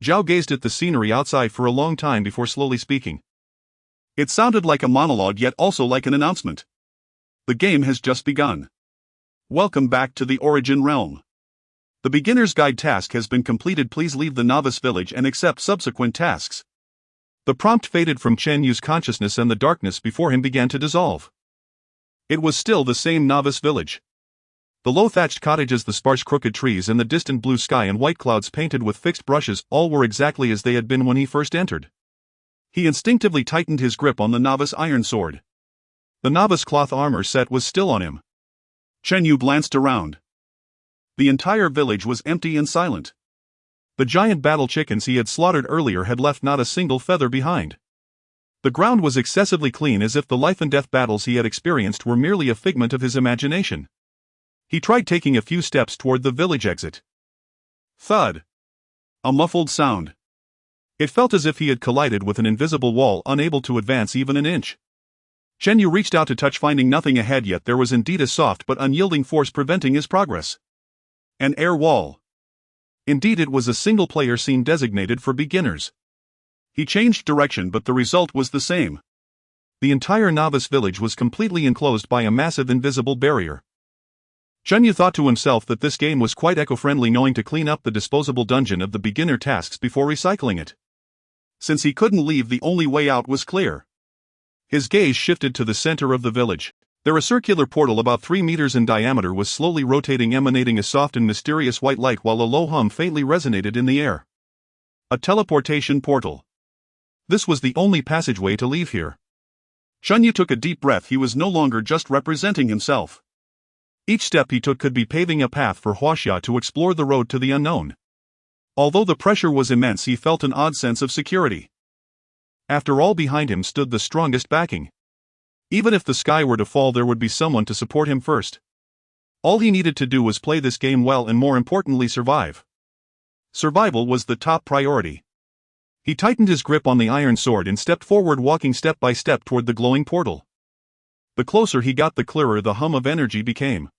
Zhao gazed at the scenery outside for a long time before slowly speaking. It sounded like a monologue, yet also like an announcement. The game has just begun. Welcome back to the Origin Realm. The beginner's guide task has been completed. Please leave the novice village and accept subsequent tasks. The prompt faded from Chen Yu's consciousness and the darkness before him began to dissolve. It was still the same novice village. The low thatched cottages, the sparse crooked trees, and the distant blue sky and white clouds painted with fixed brushes, all were exactly as they had been when he first entered. He instinctively tightened his grip on the novice iron sword. The novice cloth armor set was still on him. Chen Yu glanced around. The entire village was empty and silent. The giant battle chickens he had slaughtered earlier had left not a single feather behind. The ground was excessively clean, as if the life-and-death battles he had experienced were merely a figment of his imagination. He tried taking a few steps toward the village exit. Thud. A muffled sound. It felt as if he had collided with an invisible wall, unable to advance even an inch. Chen Yu reached out to touch, finding nothing ahead, yet there was indeed a soft but unyielding force preventing his progress. An air wall. Indeed, it was a single-player scene designated for beginners. He changed direction, but the result was the same. The entire novice village was completely enclosed by a massive invisible barrier. Chen Yu thought to himself that this game was quite eco-friendly, knowing to clean up the disposable dungeon of the beginner tasks before recycling it. Since he couldn't leave, the only way out was clear. His gaze shifted to the center of the village. There, a circular portal about 3 meters in diameter was slowly rotating, emanating a soft and mysterious white light while a low hum faintly resonated in the air. A teleportation portal. This was the only passageway to leave here. Chen Yu took a deep breath. He was no longer just representing himself. Each step he took could be paving a path for Huaxia to explore the road to the unknown. Although the pressure was immense, he felt an odd sense of security. After all, behind him stood the strongest backing. Even if the sky were to fall, there would be someone to support him first. All he needed to do was play this game well and, more importantly, survive. Survival was the top priority. He tightened his grip on the iron sword and stepped forward, walking step by step toward the glowing portal. The closer he got, the clearer the hum of energy became.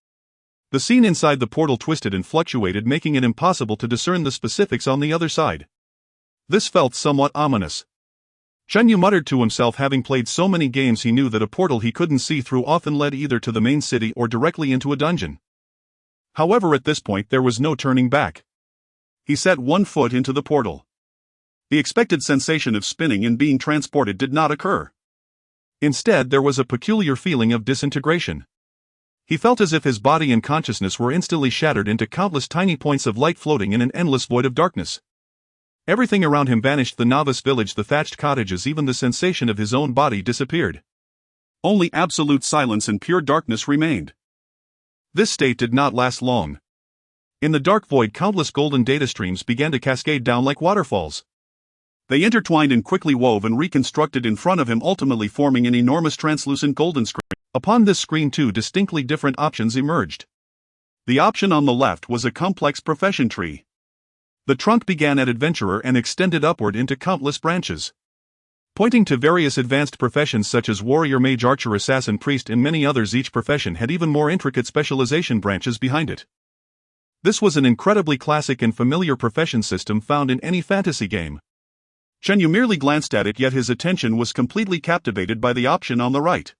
The scene inside the portal twisted and fluctuated, making it impossible to discern the specifics on the other side. This felt somewhat ominous. Chen Yu muttered to himself. Having played so many games, he knew that a portal he couldn't see through often led either to the main city or directly into a dungeon. However, at this point there was no turning back. He set one foot into the portal. The expected sensation of spinning and being transported did not occur. Instead, there was a peculiar feeling of disintegration. He felt as if his body and consciousness were instantly shattered into countless tiny points of light floating in an endless void of darkness. Everything around him vanished: the novice village, the thatched cottages, even the sensation of his own body disappeared. Only absolute silence and pure darkness remained. This state did not last long. In the dark void, countless golden data streams began to cascade down like waterfalls. They intertwined and quickly wove and reconstructed in front of him, ultimately forming an enormous translucent golden screen. Upon this screen, two distinctly different options emerged. The option on the left was a complex profession tree. The trunk began at adventurer and extended upward into countless branches, pointing to various advanced professions such as warrior, mage, archer, assassin, priest, and many others. Each profession had even more intricate specialization branches behind it. This was an incredibly classic and familiar profession system found in any fantasy game. Chen Yu merely glanced at it, yet his attention was completely captivated by the option on the right.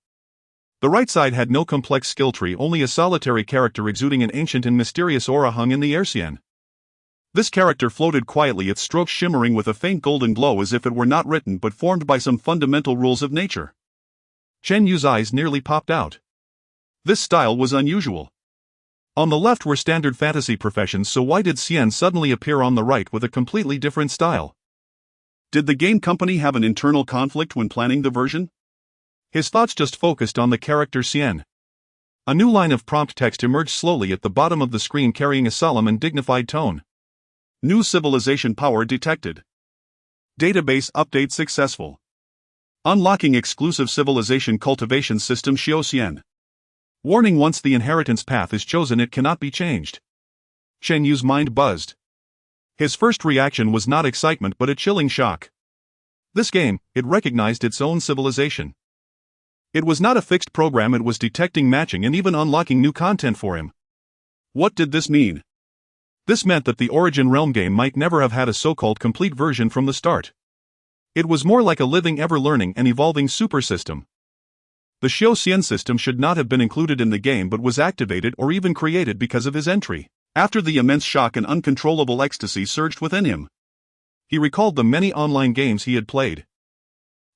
The right side had no complex skill tree, only a solitary character exuding an ancient and mysterious aura hung in the air. This character floated quietly, its strokes shimmering with a faint golden glow, as if it were not written but formed by some fundamental rules of nature. Chen Yu's eyes nearly popped out. This style was unusual. On the left were standard fantasy professions, so why did Xian suddenly appear on the right with a completely different style? Did the game company have an internal conflict when planning the version? His thoughts just focused on the character Xian. A new line of prompt text emerged slowly at the bottom of the screen, carrying a solemn and dignified tone. New civilization power detected. Database update successful. Unlocking exclusive civilization cultivation system Xiaoxian. Warning: once the inheritance path is chosen, it cannot be changed. Chen Yu's mind buzzed. His first reaction was not excitement but a chilling shock. This game, it recognized its own civilization. It was not a fixed program, it was detecting, matching, and even unlocking new content for him. What did this mean? This meant that the Origin Realm game might never have had a so-called complete version from the start. It was more like a living, ever-learning, and evolving super system. The Xiaoxian system should not have been included in the game but was activated or even created because of his entry. After the immense shock, an uncontrollable ecstasy surged within him. He recalled the many online games he had played.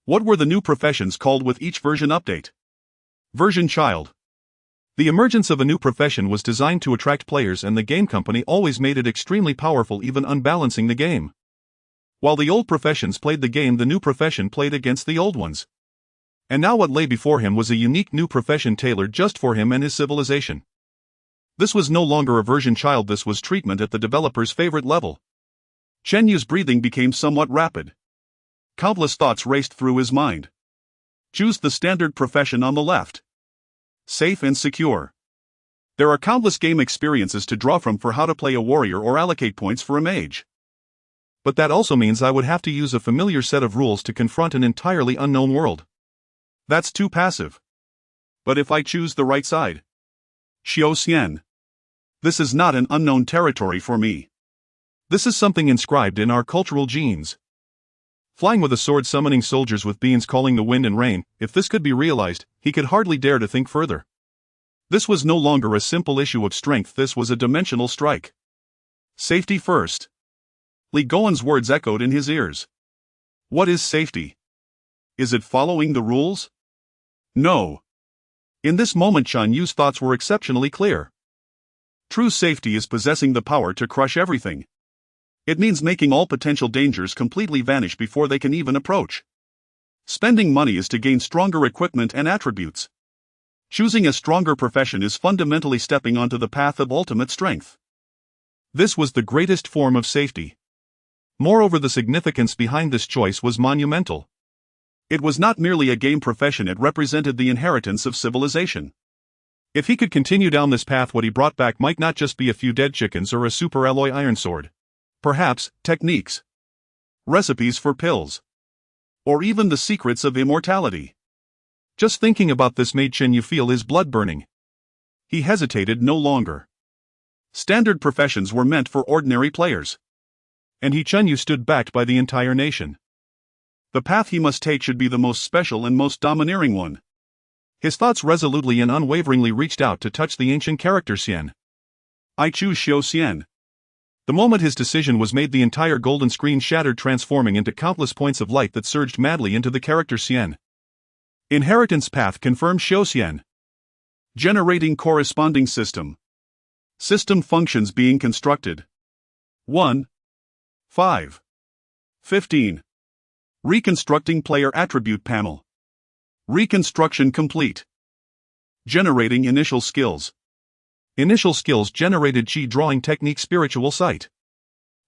What were the new professions called with each version update? Version Child. The emergence of a new profession was designed to attract players, and the game company always made it extremely powerful, even unbalancing the game. While the old professions played the game, the new profession played against the old ones. And now what lay before him was a unique new profession tailored just for him and his civilization. This was no longer a version child, this was treatment at the developer's favorite level. Chen Yu's breathing became somewhat rapid. Countless thoughts raced through his mind. Choose the standard profession on the left. Safe and secure. There are countless game experiences to draw from for how to play a warrior or allocate points for a mage. But that also means I would have to use a familiar set of rules to confront an entirely unknown world. That's too passive. But if I choose the right side? Xiaoxian. This is not an unknown territory for me. This is something inscribed in our cultural genes. Flying with a sword, summoning soldiers with beans, calling the wind and rain, if this could be realized, he could hardly dare to think further. This was no longer a simple issue of strength, this was a dimensional strike. Safety first. Li Goen's words echoed in his ears. What is safety? Is it following the rules? No. In this moment, Chen Yu's thoughts were exceptionally clear. True safety is possessing the power to crush everything. It means making all potential dangers completely vanish before they can even approach. Spending money is to gain stronger equipment and attributes. Choosing a stronger profession is fundamentally stepping onto the path of ultimate strength. This was the greatest form of safety. Moreover, the significance behind this choice was monumental. It was not merely a game profession, it represented the inheritance of civilization. If he could continue down this path, what he brought back might not just be a few dead chickens or a super alloy iron sword. Perhaps, techniques. Recipes for pills. Or even the secrets of immortality. Just thinking about this made Chen Yu feel his blood burning. He hesitated no longer. Standard professions were meant for ordinary players. And Chen Yu stood backed by the entire nation. The path he must take should be the most special and most domineering one. His thoughts resolutely and unwaveringly reached out to touch the ancient character Xian. I choose Xiaoxian. The moment his decision was made, the entire golden screen shattered, transforming into countless points of light that surged madly into the character Xian. Inheritance path confirmed Xiaoxian. Generating corresponding system. System functions being constructed. 1. 5. 15. Reconstructing player attribute panel. Reconstruction complete. Generating initial skills. Initial skills generated: Qi drawing technique, spiritual sight.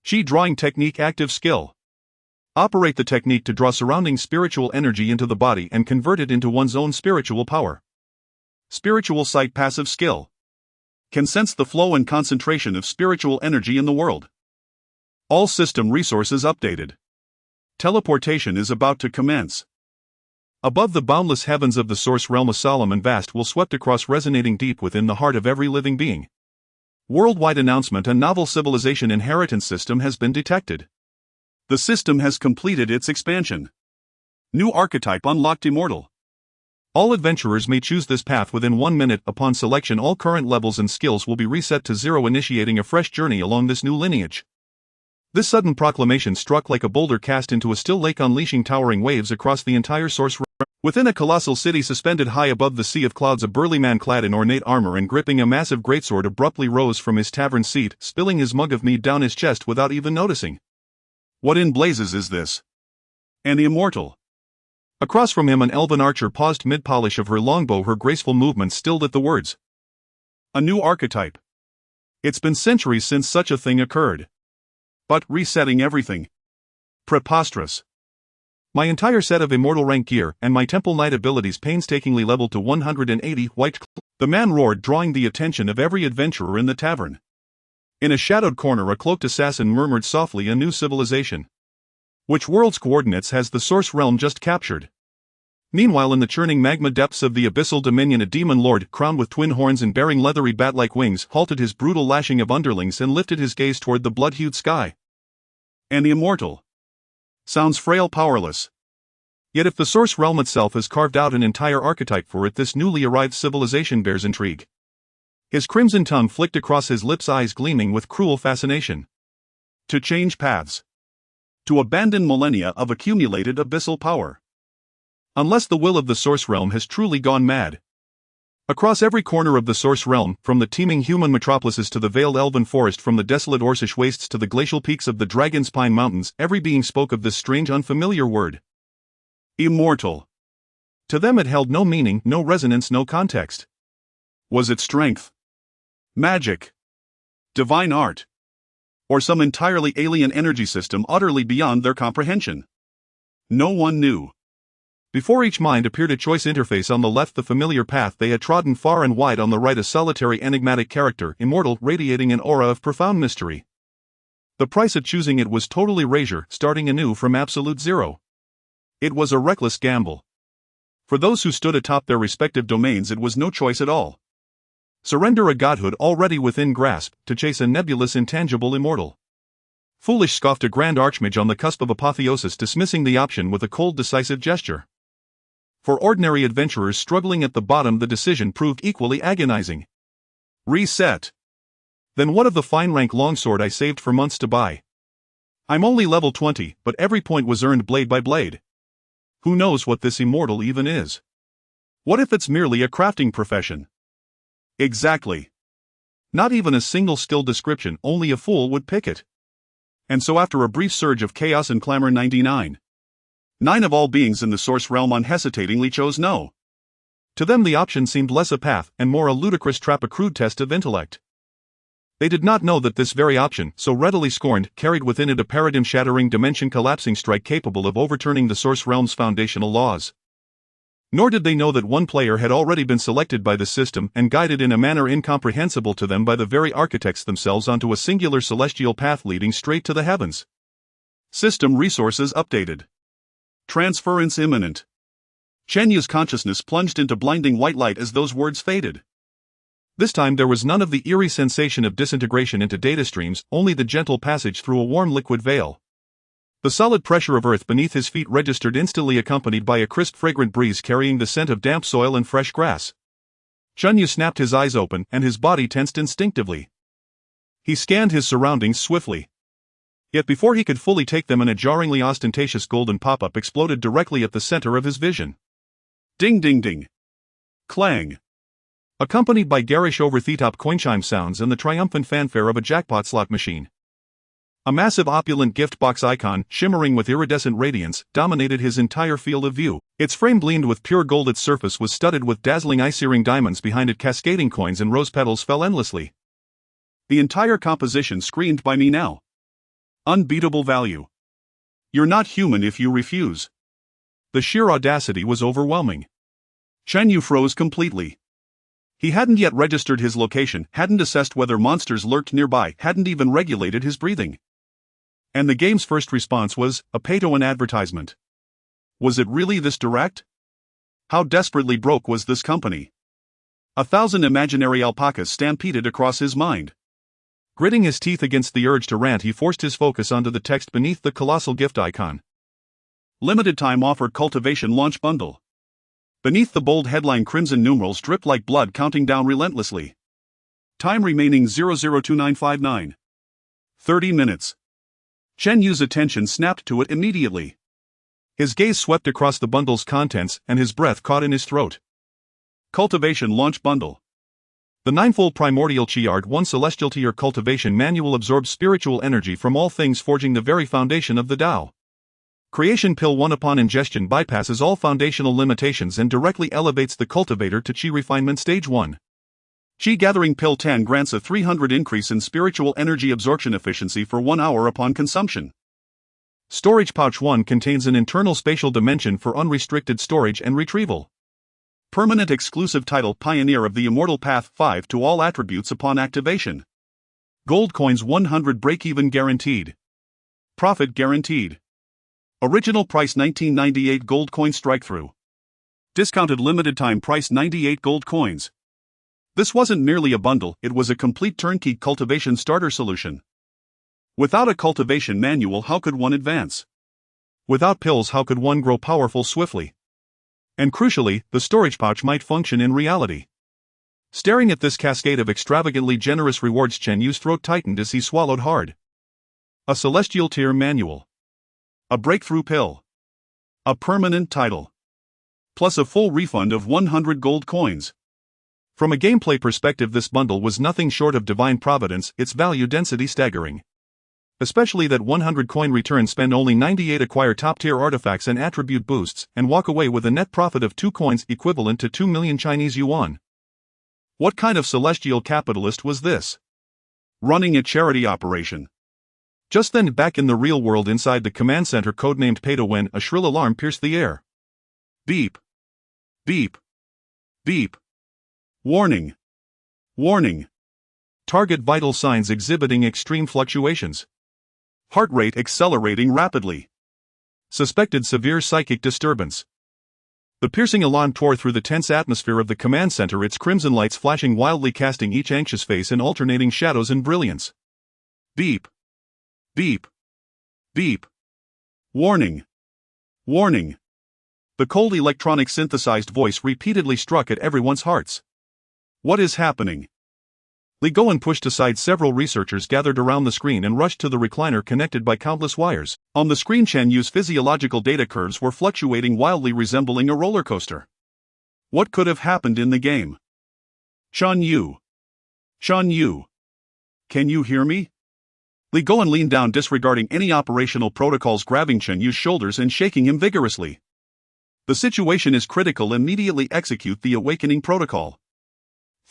Qi drawing technique, active skill. Operate the technique to draw surrounding spiritual energy into the body and convert it into one's own spiritual power. Spiritual sight, passive skill. Can sense the flow and concentration of spiritual energy in the world. All system resources updated. Teleportation is about to commence. Above the boundless heavens of the source realm, a solemn and vast will swept across, resonating deep within the heart of every living being. Worldwide announcement: a novel civilization inheritance system has been detected. The system has completed its expansion. New archetype unlocked: immortal. All adventurers may choose this path within 1 minute. Upon selection, all current levels and skills will be reset to 0, initiating a fresh journey along this new lineage. This sudden proclamation struck like a boulder cast into a still lake, unleashing towering waves across the entire source realm. Within a colossal city suspended high above the sea of clouds, a burly man clad in ornate armor and gripping a massive greatsword abruptly rose from his tavern seat, spilling his mug of mead down his chest without even noticing. What in blazes is this? An immortal. Across from him, an elven archer paused mid-polish of her longbow, her graceful movements stilled at the words. A new archetype. It's been centuries since such a thing occurred. But resetting everything. Preposterous. My entire set of immortal rank gear and my Temple Knight abilities painstakingly leveled to 180 white. The man roared, drawing the attention of every adventurer in the tavern. In a shadowed corner, a cloaked assassin murmured softly, "A new civilization. Which world's coordinates has the source realm just captured?" Meanwhile, in the churning magma depths of the abyssal dominion, a demon lord, crowned with twin horns and bearing leathery bat-like wings, halted his brutal lashing of underlings and lifted his gaze toward the blood-hued sky. An immortal. Sounds frail, powerless. Yet if the source realm itself has carved out an entire archetype for it, this newly arrived civilization bears intrigue. His crimson tongue flicked across his lips, eyes gleaming with cruel fascination. To change paths. To abandon millennia of accumulated abyssal power. Unless the will of the source realm has truly gone mad. Across every corner of the source realm, from the teeming human metropolises to the veiled elven forest, from the desolate Orcish wastes to the glacial peaks of the Dragon's Pine Mountains, every being spoke of this strange unfamiliar word. Immortal. To them it held no meaning, no resonance, no context. Was it strength? Magic? Divine art? Or some entirely alien energy system utterly beyond their comprehension? No one knew. Before each mind appeared a choice interface. On the left, the familiar path they had trodden far and wide; on the right, a solitary enigmatic character, immortal, radiating an aura of profound mystery. The price of choosing it was total erasure, starting anew from absolute zero. It was a reckless gamble. For those who stood atop their respective domains, it was no choice at all. Surrender a godhood already within grasp, to chase a nebulous intangible immortal. Foolish, scoffed a grand archmage on the cusp of apotheosis, dismissing the option with a cold, decisive gesture. For ordinary adventurers struggling at the bottom, the decision proved equally agonizing. Reset. Then what of the fine-rank longsword I saved for months to buy? I'm only level 20, but every point was earned blade by blade. Who knows what this immortal even is? What if it's merely a crafting profession? Exactly. Not even a single skill description, only a fool would pick it. And so, after a brief surge of chaos and clamor, 99 of all beings in the source realm unhesitatingly chose no. To them the option seemed less a path and more a ludicrous trap, a crude test of intellect. They did not know that this very option, so readily scorned, carried within it a paradigm-shattering, dimension-collapsing strike capable of overturning the source realm's foundational laws. Nor did they know that one player had already been selected by the system and guided in a manner incomprehensible to them by the very architects themselves onto a singular celestial path leading straight to the heavens. System resources updated. Transference imminent. Chen Yu's consciousness plunged into blinding white light as those words faded. This time there was none of the eerie sensation of disintegration into data streams, only the gentle passage through a warm liquid veil. The solid pressure of earth beneath his feet registered instantly, accompanied by a crisp, fragrant breeze carrying the scent of damp soil and fresh grass. Chen Yu snapped his eyes open and his body tensed instinctively. He scanned his surroundings swiftly. Yet before he could fully take them in, a jarringly ostentatious golden pop-up exploded directly at the center of his vision. Ding ding ding. Clang. Accompanied by garish over-the-top coin-chime sounds and the triumphant fanfare of a jackpot slot machine. A massive opulent gift box icon, shimmering with iridescent radiance, dominated his entire field of view. Its frame gleamed with pure gold, its surface was studded with dazzling eye-searing diamonds, behind it cascading coins and rose petals fell endlessly. The entire composition screamed, "Buy me now. Unbeatable value. You're not human if you refuse." The sheer audacity was overwhelming. Chen Yu froze completely. He hadn't yet registered his location, hadn't assessed whether monsters lurked nearby, hadn't even regulated his breathing. And the game's first response was a pay-to-win advertisement. Was it really this direct? How desperately broke was this company? 1,000 imaginary alpacas stampeded across his mind. Gritting his teeth against the urge to rant, he forced his focus onto the text beneath the colossal gift icon. Limited time offer cultivation launch bundle. Beneath the bold headline, crimson numerals dripped like blood, counting down relentlessly. Time remaining 002959. 30 minutes. Chen Yu's attention snapped to it immediately. His gaze swept across the bundle's contents and his breath caught in his throat. Cultivation launch bundle. The ninefold primordial Chiard 1 celestial tier cultivation manual absorbs spiritual energy from all things, forging the very foundation of the Tao. Creation pill 1, upon ingestion, bypasses all foundational limitations and directly elevates the cultivator to Chi refinement stage 1. Chi gathering pill 10 grants a 300 increase in spiritual energy absorption efficiency for 1 hour upon consumption. Storage Pouch 1 contains an internal spatial dimension for unrestricted storage and retrieval. Permanent exclusive title Pioneer of the Immortal Path 5 to all attributes upon activation. Gold coins 100 break-even guaranteed. Profit guaranteed. Original price 1998 gold coin strike-through. Discounted limited time price 98 gold coins. This wasn't merely a bundle, it was a complete turnkey cultivation starter solution. Without a cultivation manual, how could one advance? Without pills, how could one grow powerful swiftly? And crucially, the storage pouch might function in reality. Staring at this cascade of extravagantly generous rewards, Chen Yu's throat tightened as he swallowed hard. A celestial tier manual. A breakthrough pill. A permanent title. Plus a full refund of 100 gold coins. From a gameplay perspective, this bundle was nothing short of divine providence, its value density staggering. Especially that 100 coin return, spend only 98, acquire top-tier artifacts and attribute boosts, and walk away with a net profit of 2 coins equivalent to 2 million Chinese yuan. What kind of celestial capitalist was this? Running a charity operation. Just then, back in the real world inside the command center codenamed Pay to Win, a shrill alarm pierced the air. Beep. Beep. Beep. Warning. Warning. Target vital signs exhibiting extreme fluctuations. Heart rate accelerating rapidly. Suspected severe psychic disturbance. The piercing alarm tore through the tense atmosphere of the command center, its crimson lights flashing wildly, casting each anxious face in alternating shadows and brilliance. Beep. Beep. Beep. Warning. Warning. The cold electronic synthesized voice repeatedly struck at everyone's hearts. What is happening? Li Goen pushed aside several researchers gathered around the screen and rushed to the recliner connected by countless wires. On the screen, Chen Yu's physiological data curves were fluctuating wildly, resembling a roller coaster. What could have happened in the game? Chen Yu. Chen Yu. Can you hear me? Li Goen leaned down, disregarding any operational protocols, grabbing Chen Yu's shoulders and shaking him vigorously. The situation is critical. Immediately execute the awakening protocol.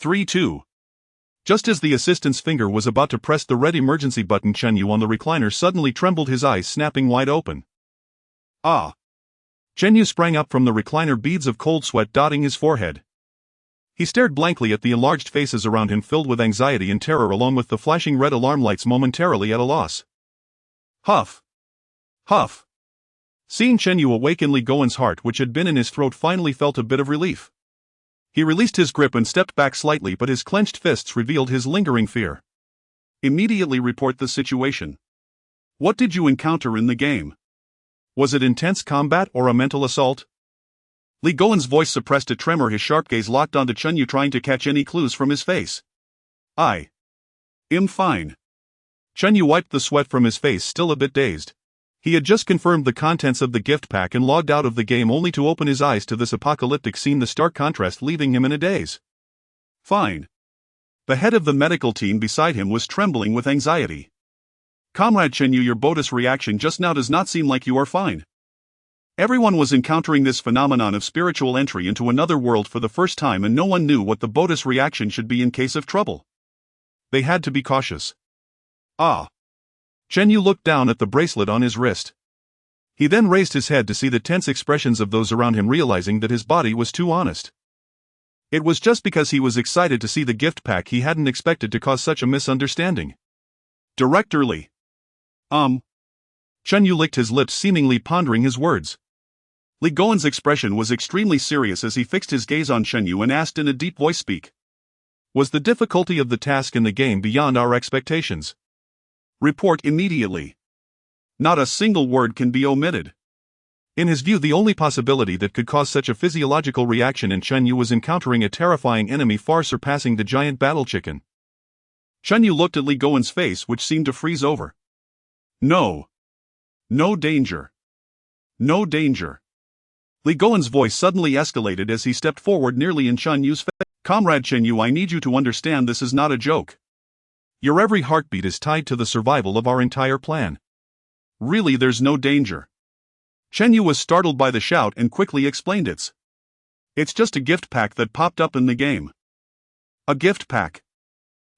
3-2. Just as the assistant's finger was about to press the red emergency button, Chen Yu on the recliner suddenly trembled, his eyes snapping wide open. Ah! Chen Yu sprang up from the recliner, beads of cold sweat dotting his forehead. He stared blankly at the enlarged faces around him, filled with anxiety and terror, along with the flashing red alarm lights, momentarily at a loss. Huff! Huff! Seeing Chen Yu awaken, Li Goen's heart, which had been in his throat, finally felt a bit of relief. He released his grip and stepped back slightly, but his clenched fists revealed his lingering fear. Immediately report the situation. What did you encounter in the game? Was it intense combat or a mental assault? Li Goen's voice suppressed a tremor, his sharp gaze locked onto Chen Yu, trying to catch any clues from his face. I'm fine. Chen Yu wiped the sweat from his face, still a bit dazed. He had just confirmed the contents of the gift pack and logged out of the game, only to open his eyes to this apocalyptic scene, the stark contrast leaving him in a daze. Fine. The head of the medical team beside him was trembling with anxiety. Comrade Chen Yu, your botus reaction just now does not seem like you are fine. Everyone was encountering this phenomenon of spiritual entry into another world for the first time, and no one knew what the botus reaction should be in case of trouble. They had to be cautious. Ah. Chen Yu looked down at the bracelet on his wrist. He then raised his head to see the tense expressions of those around him, realizing that his body was too honest. It was just because he was excited to see the gift pack he hadn't expected to cause such a misunderstanding. Director Li. Chen Yu licked his lips, seemingly pondering his words. Li Goen's expression was extremely serious as he fixed his gaze on Chen Yu and asked in a deep voice, "Speak. Was the difficulty of the task in the game beyond our expectations? Report immediately. Not a single word can be omitted." In his view, the only possibility that could cause such a physiological reaction in Chen Yu was encountering a terrifying enemy far surpassing the giant battle chicken. Chen Yu looked at Li Goen's face, which seemed to freeze over. No. No danger. No danger. Li Goen's voice suddenly escalated as he stepped forward, nearly in Chen Yu's face. Comrade Chen Yu, I need you to understand, this is not a joke. Your every heartbeat is tied to the survival of our entire plan. Really, there's no danger. Chen Yu was startled by the shout and quickly explained it's just a gift pack that popped up in the game. A gift pack?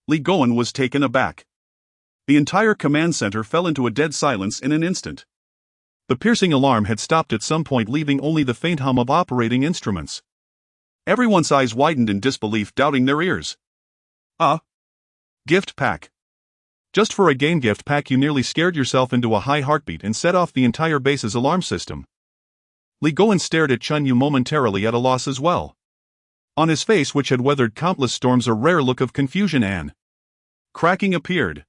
Li Goen was taken aback. The entire command center fell into a dead silence in an instant. The piercing alarm had stopped at some point, leaving only the faint hum of operating instruments. Everyone's eyes widened in disbelief, doubting their ears. Gift pack. Just for a game gift pack, you nearly scared yourself into a high heartbeat and set off the entire base's alarm system. Li Goen stared at Chun Yu, momentarily at a loss as well. On his face, which had weathered countless storms, a rare look of confusion and cracking appeared.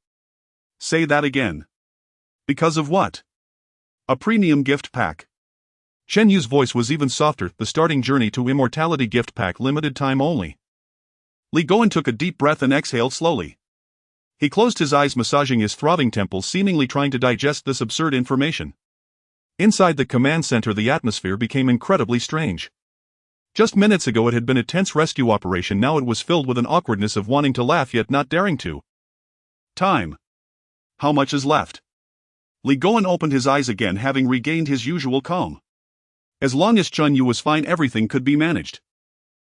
Say that again. Because of what? A premium gift pack. Chen Yu's voice was even softer. The starting journey to immortality gift pack, limited time only. Li Goen took a deep breath and exhaled slowly. He closed his eyes, massaging his throbbing temples, seemingly trying to digest this absurd information. Inside the command center, the atmosphere became incredibly strange. Just minutes ago it had been a tense rescue operation, now it was filled with an awkwardness of wanting to laugh yet not daring to. Time. How much is left? Li Goen opened his eyes again, having regained his usual calm. As long as Chun Yu was fine, everything could be managed.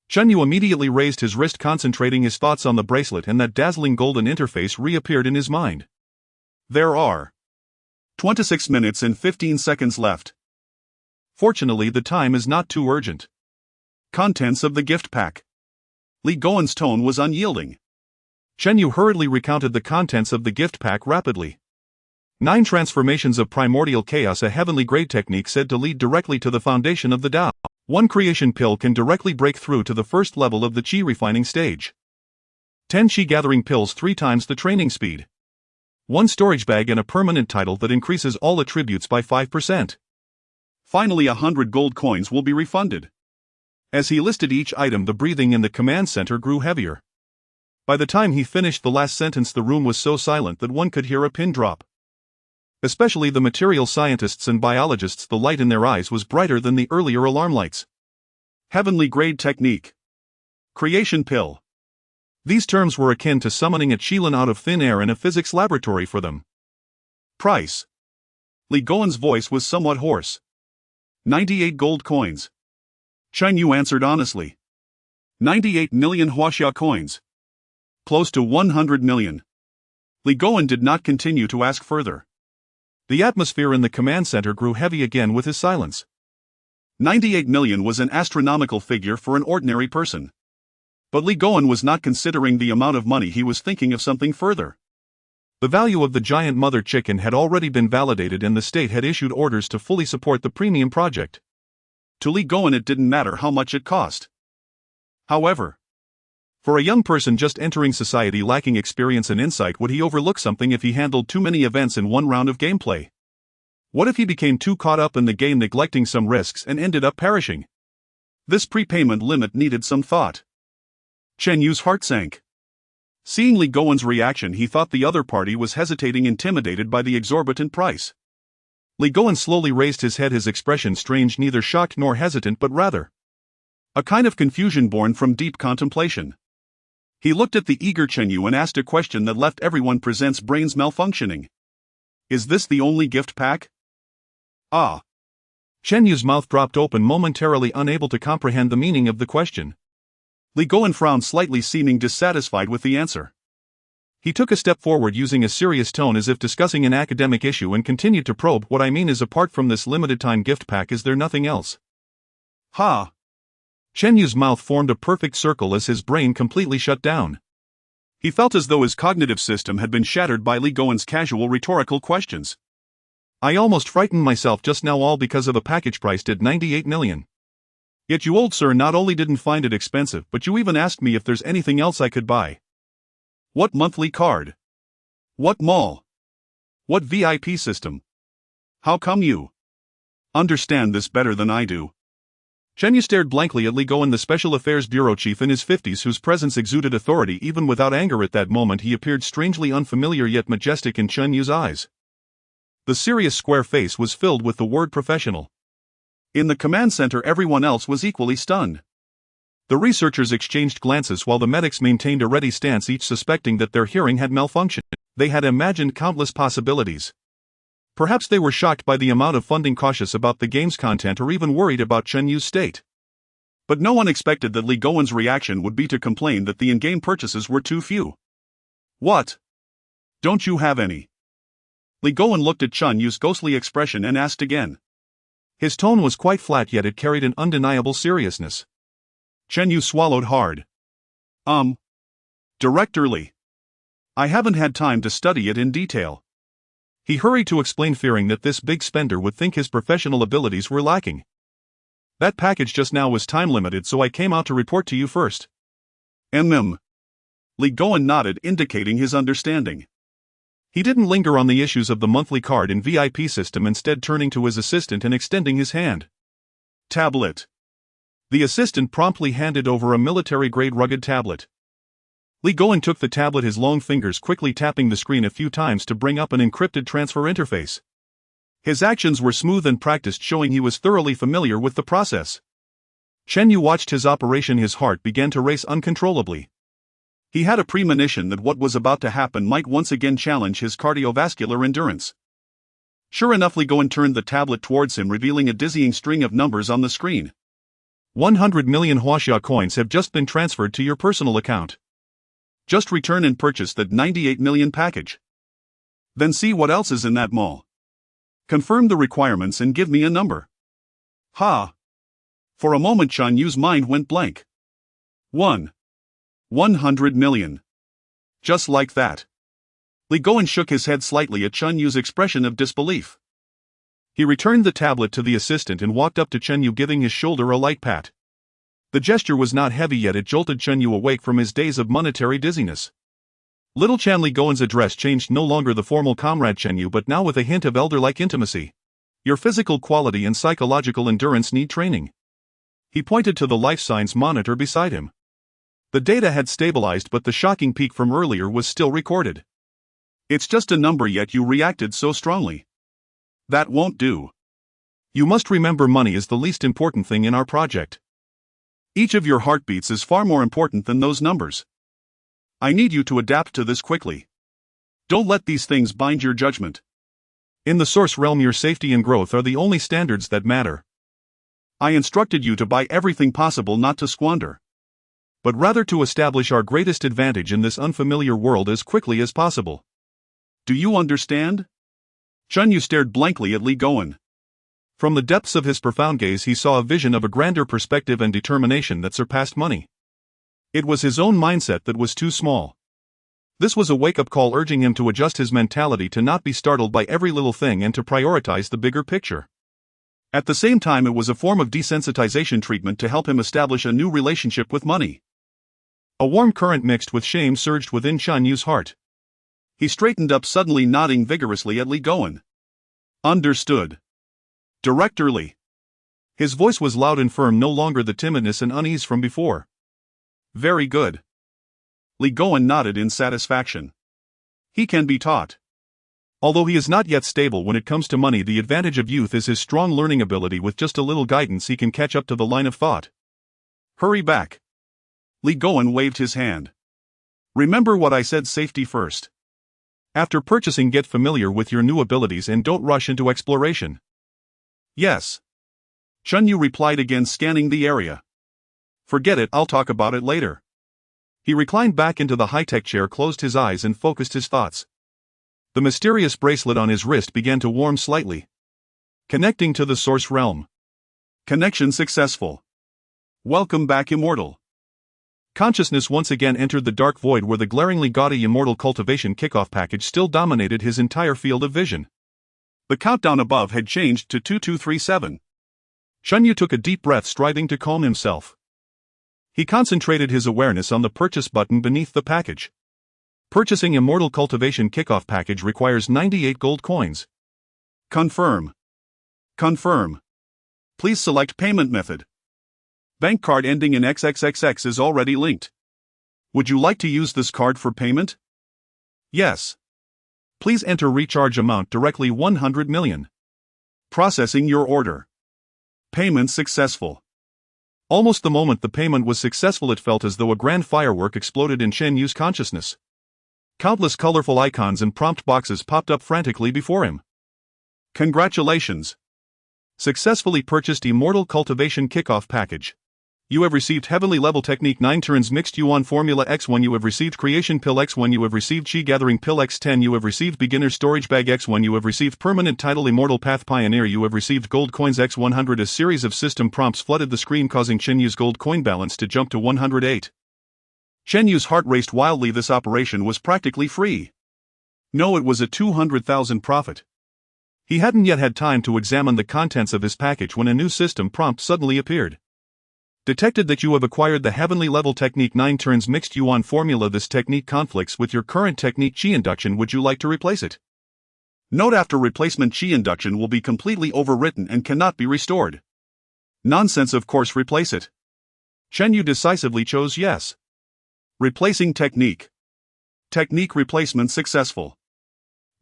Chun Yu immediately raised his wrist, concentrating his thoughts on the bracelet, and that dazzling golden interface reappeared in his mind. There are 26 minutes and 15 seconds left. Fortunately, the time is not too urgent. Contents of the gift pack. Li Goen's tone was unyielding. Chen Yu hurriedly recounted the contents of the gift pack rapidly. 9 transformations of primordial chaos, a heavenly grade technique said to lead directly to the foundation of the Tao. 1 creation pill can directly break through to the first level of the Qi refining stage. 10 Qi gathering pills, 3 times the training speed. 1 storage bag and a permanent title that increases all attributes by 5%. Finally, 100 gold coins will be refunded. As he listed each item, the breathing in the command center grew heavier. By the time he finished the last sentence, the room was so silent that one could hear a pin drop. Especially the material scientists and biologists, the light in their eyes was brighter than the earlier alarm lights. Heavenly grade technique. Creation pill. These terms were akin to summoning a Qilin out of thin air in a physics laboratory for them. Price. Li Goen's voice was somewhat hoarse. 98 gold coins. Chen Yu answered honestly. 98 million huaxia coins. Close to 100 million. Li Goen did not continue to ask further. The atmosphere in the command center grew heavy again with his silence. 98 million was an astronomical figure for an ordinary person. But Li Goen was not considering the amount of money, he was thinking of something further. The value of the giant mother chicken had already been validated, and the state had issued orders to fully support the premium project. To Li Goen it didn't matter how much it cost. However, for a young person just entering society, lacking experience and insight, would he overlook something if he handled too many events in one round of gameplay? What if he became too caught up in the game, neglecting some risks, and ended up perishing? This prepayment limit needed some thought. Chen Yu's heart sank. Seeing Li Goen's reaction, he thought the other party was hesitating, intimidated by the exorbitant price. Li Goen slowly raised his head, his expression strange, neither shocked nor hesitant, but rather a kind of confusion born from deep contemplation. He looked at the eager Chen Yu and asked a question that left everyone present's brains malfunctioning. Is this the only gift pack? Ah. Chen Yu's mouth dropped open, momentarily unable to comprehend the meaning of the question. Li Goen frowned slightly, seeming dissatisfied with the answer. He took a step forward, using a serious tone as if discussing an academic issue, and continued to probe. What I mean is, apart from this limited time gift pack, is there nothing else? Ha! Chen Yu's mouth formed a perfect circle as his brain completely shut down. He felt as though his cognitive system had been shattered by Li Goen's casual rhetorical questions. I almost frightened myself just now, all because of a package priced at 98 million. Yet you, old sir, not only didn't find it expensive, but you even asked me if there's anything else I could buy. What monthly card? What mall? What VIP system? How come you understand this better than I do? Chen Yu stared blankly at Li Goen, the Special Affairs Bureau chief in his 50s, whose presence exuded authority even without anger. At that moment he appeared strangely unfamiliar yet majestic in Chen Yu's eyes. The serious square face was filled with the word professional. In the command center everyone else was equally stunned. The researchers exchanged glances while the medics maintained a ready stance, each suspecting that their hearing had malfunctioned. They had imagined countless possibilities. Perhaps they were shocked by the amount of funding, cautious about the game's content, or even worried about Chen Yu's state. But no one expected that Li Goen's reaction would be to complain that the in-game purchases were too few. What? Don't you have any Li Goen looked at Chun Yu's ghostly expression and asked again. His tone was quite flat, yet it carried an undeniable seriousness. Chen Yu swallowed hard. Director Li. I haven't had time to study it in detail. He hurried to explain, fearing that this big spender would think his professional abilities were lacking. That package just now was time-limited, so I came out to report to you first. Li Goen nodded, indicating his understanding. He didn't linger on the issues of the monthly card and VIP system, instead turning to his assistant and extending his hand. Tablet. The assistant promptly handed over a military-grade rugged tablet. Li Goen took the tablet, his long fingers quickly tapping the screen a few times to bring up an encrypted transfer interface. His actions were smooth and practiced, showing he was thoroughly familiar with the process. Chen Yu watched his operation, his heart began to race uncontrollably. He had a premonition that what was about to happen might once again challenge his cardiovascular endurance. Sure enough, Li Goen turned the tablet towards him, revealing a dizzying string of numbers on the screen. 100 million Huaxia coins have just been transferred to your personal account. Just return and purchase that 98 million package. Then see what else is in that mall. Confirm the requirements and give me a number. Ha! For a moment Chun Yu's mind went blank. 100 million. Just like that. Li Goen shook his head slightly at Chun Yu's expression of disbelief. He returned the tablet to the assistant and walked up to Chen Yu, giving his shoulder a light pat. The gesture was not heavy, yet it jolted Chen Yu awake from his days of monetary dizziness. Little Chan. Li Goen's address changed, no longer the formal Comrade Chen Yu, but now with a hint of elder-like intimacy. Your physical quality and psychological endurance need training. He pointed to the life signs monitor beside him. The data had stabilized, but the shocking peak from earlier was still recorded. It's just a number, yet you reacted so strongly. That won't do. You must remember, money is the least important thing in our project. Each of your heartbeats is far more important than those numbers. I need you to adapt to this quickly. Don't let these things bind your judgment. In the source realm, your safety and growth are the only standards that matter. I instructed you to buy everything possible, not to squander, but rather to establish our greatest advantage in this unfamiliar world as quickly as possible. Do you understand? Chun Yu stared blankly at Li Goen. From the depths of his profound gaze he saw a vision of a grander perspective and determination that surpassed money. It was his own mindset that was too small. This was a wake-up call, urging him to adjust his mentality, to not be startled by every little thing and to prioritize the bigger picture. At the same time, it was a form of desensitization treatment to help him establish a new relationship with money. A warm current mixed with shame surged within Chun Yu's heart. He straightened up, suddenly nodding vigorously at Li Goen. Understood. Director Li. His voice was loud and firm, no longer the timidness and unease from before. Very good. Li Goen nodded in satisfaction. He can be taught. Although he is not yet stable when it comes to money, the advantage of youth is his strong learning ability. With just a little guidance he can catch up to the line of thought. Hurry back. Li Goen waved his hand. Remember what I said, safety first. After purchasing, get familiar with your new abilities and don't rush into exploration. Yes. Chun Yu replied, again scanning the area. Forget it, I'll talk about it later. He reclined back into the high-tech chair, closed his eyes and focused his thoughts. The mysterious bracelet on his wrist began to warm slightly. Connecting to the source realm. Connection successful. Welcome back, Immortal. Consciousness once again entered the dark void where the glaringly gaudy Immortal Cultivation Kickoff package still dominated his entire field of vision. The countdown above had changed to 2237. Chun Yu took a deep breath, striving to calm himself. He concentrated his awareness on the purchase button beneath the package. Purchasing Immortal Cultivation Kickoff package requires 98 gold coins. Confirm. Confirm. Please select payment method. Bank card ending in XXXX is already linked. Would you like to use this card for payment? Yes. Please enter recharge amount directly, 100 million. Processing your order. Payment successful. Almost the moment the payment was successful, it felt as though a grand firework exploded in Chen Yu's consciousness. Countless colorful icons and prompt boxes popped up frantically before him. Congratulations! Successfully purchased Immortal Cultivation Kickoff package. You have received Heavenly Level Technique 9 turns Mixed Yuan Formula X1. You have received Creation Pill X1. You have received Chi Gathering Pill X10. You have received Beginner Storage Bag X1. You have received Permanent Title Immortal Path Pioneer. You have received Gold Coins X100. A series of system prompts flooded the screen, causing Chen Yu's gold coin balance to jump to 108. Chen Yu's heart raced wildly. This operation was practically free. No, it was a 200,000 profit. He hadn't yet had time to examine the contents of his package when a new system prompt suddenly appeared. Detected that you have acquired the Heavenly Level Technique 9 turns Mixed Yuan Formula. This technique conflicts with your current technique Chi Induction. Would you like to replace it? Note: after replacement, Chi Induction will be completely overwritten and cannot be restored. Nonsense, of course, replace it. Chen Yu decisively chose yes. Replacing technique. Technique replacement successful.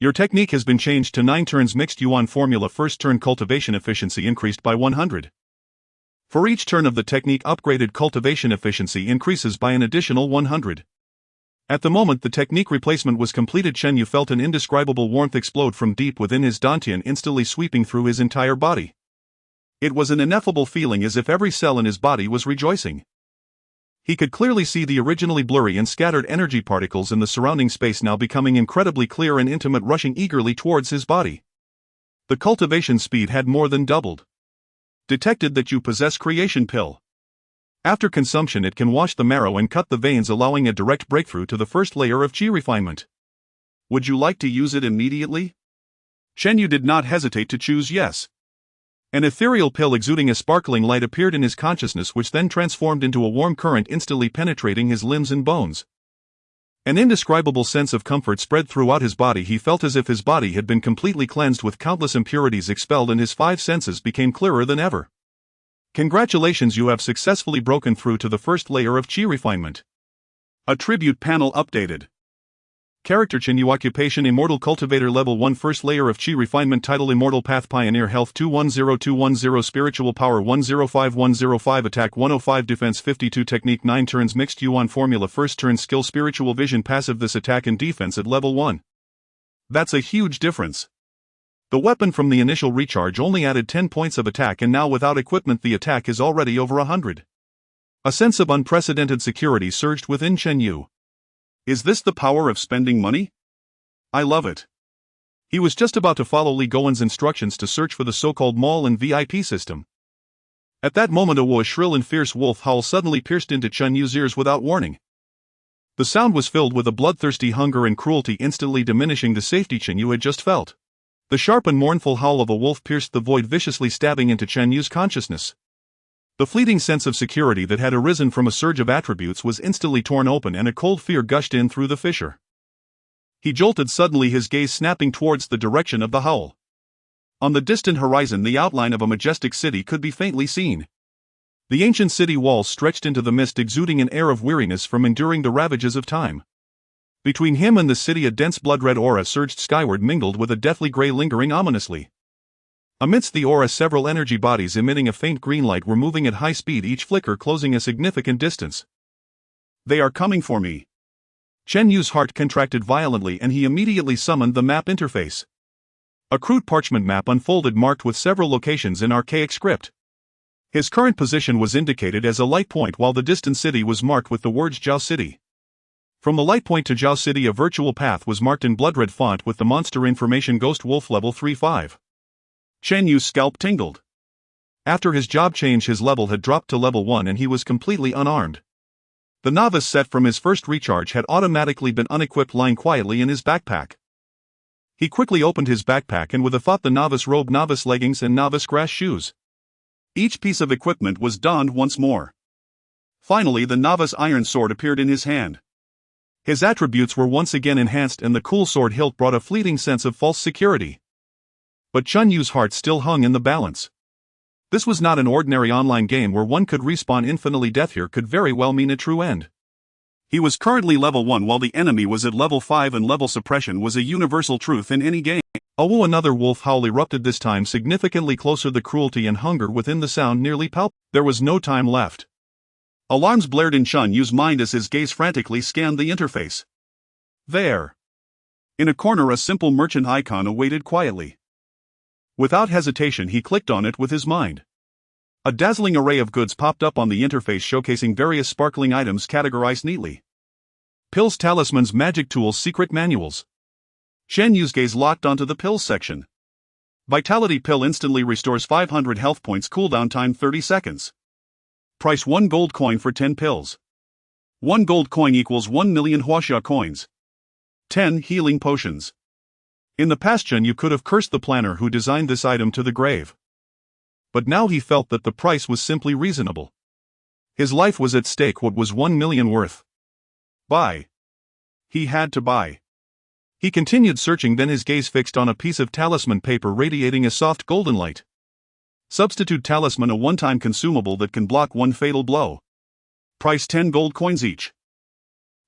Your technique has been changed to 9 turns Mixed Yuan Formula. First turn cultivation efficiency increased by 100. For each turn of the technique, upgraded cultivation efficiency increases by an additional 100. At the moment the technique replacement was completed, Chen Yu felt an indescribable warmth explode from deep within his dantian, instantly sweeping through his entire body. It was an ineffable feeling, as if every cell in his body was rejoicing. He could clearly see the originally blurry and scattered energy particles in the surrounding space now becoming incredibly clear and intimate, rushing eagerly towards his body. The cultivation speed had more than doubled. Detected that you possess Creation Pill. After consumption it can wash the marrow and cut the veins, allowing a direct breakthrough to the first layer of Chi refinement. Would you like to use it immediately? Chen Yu did not hesitate to choose yes. An ethereal pill exuding a sparkling light appeared in his consciousness, which then transformed into a warm current, instantly penetrating his limbs and bones. An indescribable sense of comfort spread throughout his body. He felt as if his body had been completely cleansed, with countless impurities expelled, and his 5 senses became clearer than ever. Congratulations, you have successfully broken through to the first layer of Chi refinement. Attribute panel updated. Character: Chen Yu. Occupation: Immortal Cultivator. Level 1. First layer of Chi refinement. Title: Immortal Path Pioneer. Health 210210. Spiritual Power 105105. Attack 105. Defense 52. Technique 9 turns Mixed Yuan Formula. First turn skill: Spiritual Vision. Passive: this attack and defense at level 1. That's a huge difference. The weapon from the initial recharge only added 10 points of attack, and now without equipment the attack is already over 100. A sense of unprecedented security surged within Chen Yu. Is this the power of spending money? I love it. He was just about to follow Li Gowen's instructions to search for the so-called mall and VIP system. At that moment a shrill and fierce wolf howl suddenly pierced into Chen Yu's ears without warning. The sound was filled with a bloodthirsty hunger and cruelty, instantly diminishing the safety Chen Yu had just felt. The sharp and mournful howl of a wolf pierced the void, viciously stabbing into Chen Yu's consciousness. The fleeting sense of security that had arisen from a surge of attributes was instantly torn open, and a cold fear gushed in through the fissure. He jolted suddenly, his gaze snapping towards the direction of the howl. On the distant horizon the outline of a majestic city could be faintly seen. The ancient city walls stretched into the mist, exuding an air of weariness from enduring the ravages of time. Between him and the city a dense blood-red aura surged skyward, mingled with a deathly grey lingering ominously. Amidst the aura several energy bodies emitting a faint green light were moving at high speed, each flicker closing a significant distance. They are coming for me. Chen Yu's heart contracted violently, and he immediately summoned the map interface. A crude parchment map unfolded, marked with several locations in archaic script. His current position was indicated as a light point, while the distant city was marked with the words Jiao City. From the light point to Jiao City a virtual path was marked in blood-red font with the monster information Ghost Wolf level 35. Chen Yu's scalp tingled. After his job change his level had dropped to level 1 and he was completely unarmed. The novice set from his first recharge had automatically been unequipped, lying quietly in his backpack. He quickly opened his backpack and with a thought the novice robe, novice leggings and novice grass shoes. Each piece of equipment was donned once more. Finally the novice iron sword appeared in his hand. His attributes were once again enhanced and the cool sword hilt brought a fleeting sense of false security. But Chen Yu's heart still hung in the balance. This was not an ordinary online game where one could respawn infinitely. Death here could very well mean a true end. He was currently level 1 while the enemy was at level 5, and level suppression was a universal truth in any game. Oh, another wolf howl erupted, this time significantly closer. The cruelty and hunger within the sound nearly palpable. There was no time left. Alarms blared in Chen Yu's mind as his gaze frantically scanned the interface. There. In a corner a simple merchant icon awaited quietly. Without hesitation he clicked on it with his mind. A dazzling array of goods popped up on the interface showcasing various sparkling items categorized neatly. Pills, talismans, magic tools, secret manuals. Shen Yu's gaze locked onto the pills section. Vitality pill instantly restores 500 health points, cooldown time 30 seconds. Price 1 gold coin for 10 pills. 1 gold coin equals 1 million huaxia coins. 10 healing potions. In the past, Shen Yu could have cursed the planner who designed this item to the grave. But now he felt that the price was simply reasonable. His life was at stake. What was 1 million worth? Buy. He had to buy. He continued searching, then his gaze fixed on a piece of talisman paper radiating a soft golden light. Substitute talisman, a one-time consumable that can block one fatal blow. Price 10 gold coins each.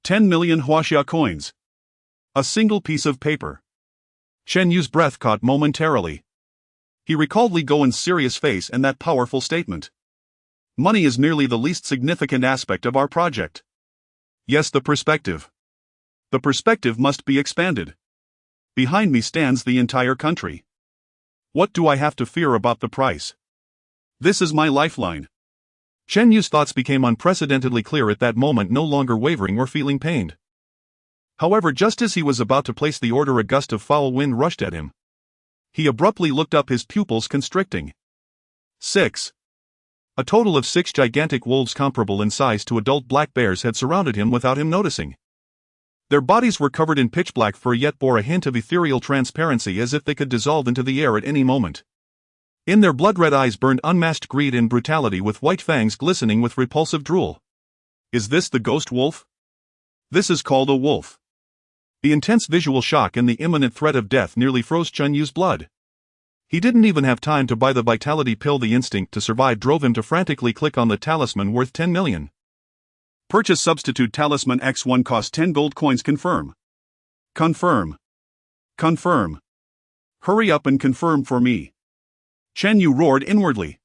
10 million huaxia coins. A single piece of paper. Shen Yu's breath caught momentarily. He recalled Li Gowen's serious face and that powerful statement. Money is merely the least significant aspect of our project. Yes, the perspective. The perspective must be expanded. Behind me stands the entire country. What do I have to fear about the price? This is my lifeline. Shen Yu's thoughts became unprecedentedly clear at that moment, no longer wavering or feeling pained. However, just as he was about to place the order, a gust of foul wind rushed at him. He abruptly looked up, his pupils constricting. 6. A total of 6 gigantic wolves comparable in size to adult black bears had surrounded him without him noticing. Their bodies were covered in pitch black fur, yet bore a hint of ethereal transparency, as if they could dissolve into the air at any moment. In their blood-red eyes burned unmasked greed and brutality, with white fangs glistening with repulsive drool. Is this the ghost wolf? This is called a wolf. The intense visual shock and the imminent threat of death nearly froze Shen Yu's blood. He didn't even have time to buy the vitality pill. The instinct to survive drove him to frantically click on the talisman worth 10 million. Purchase substitute talisman X1, cost 10 gold coins. Confirm. Confirm. Confirm. Hurry up and confirm for me. Shen Yu roared inwardly.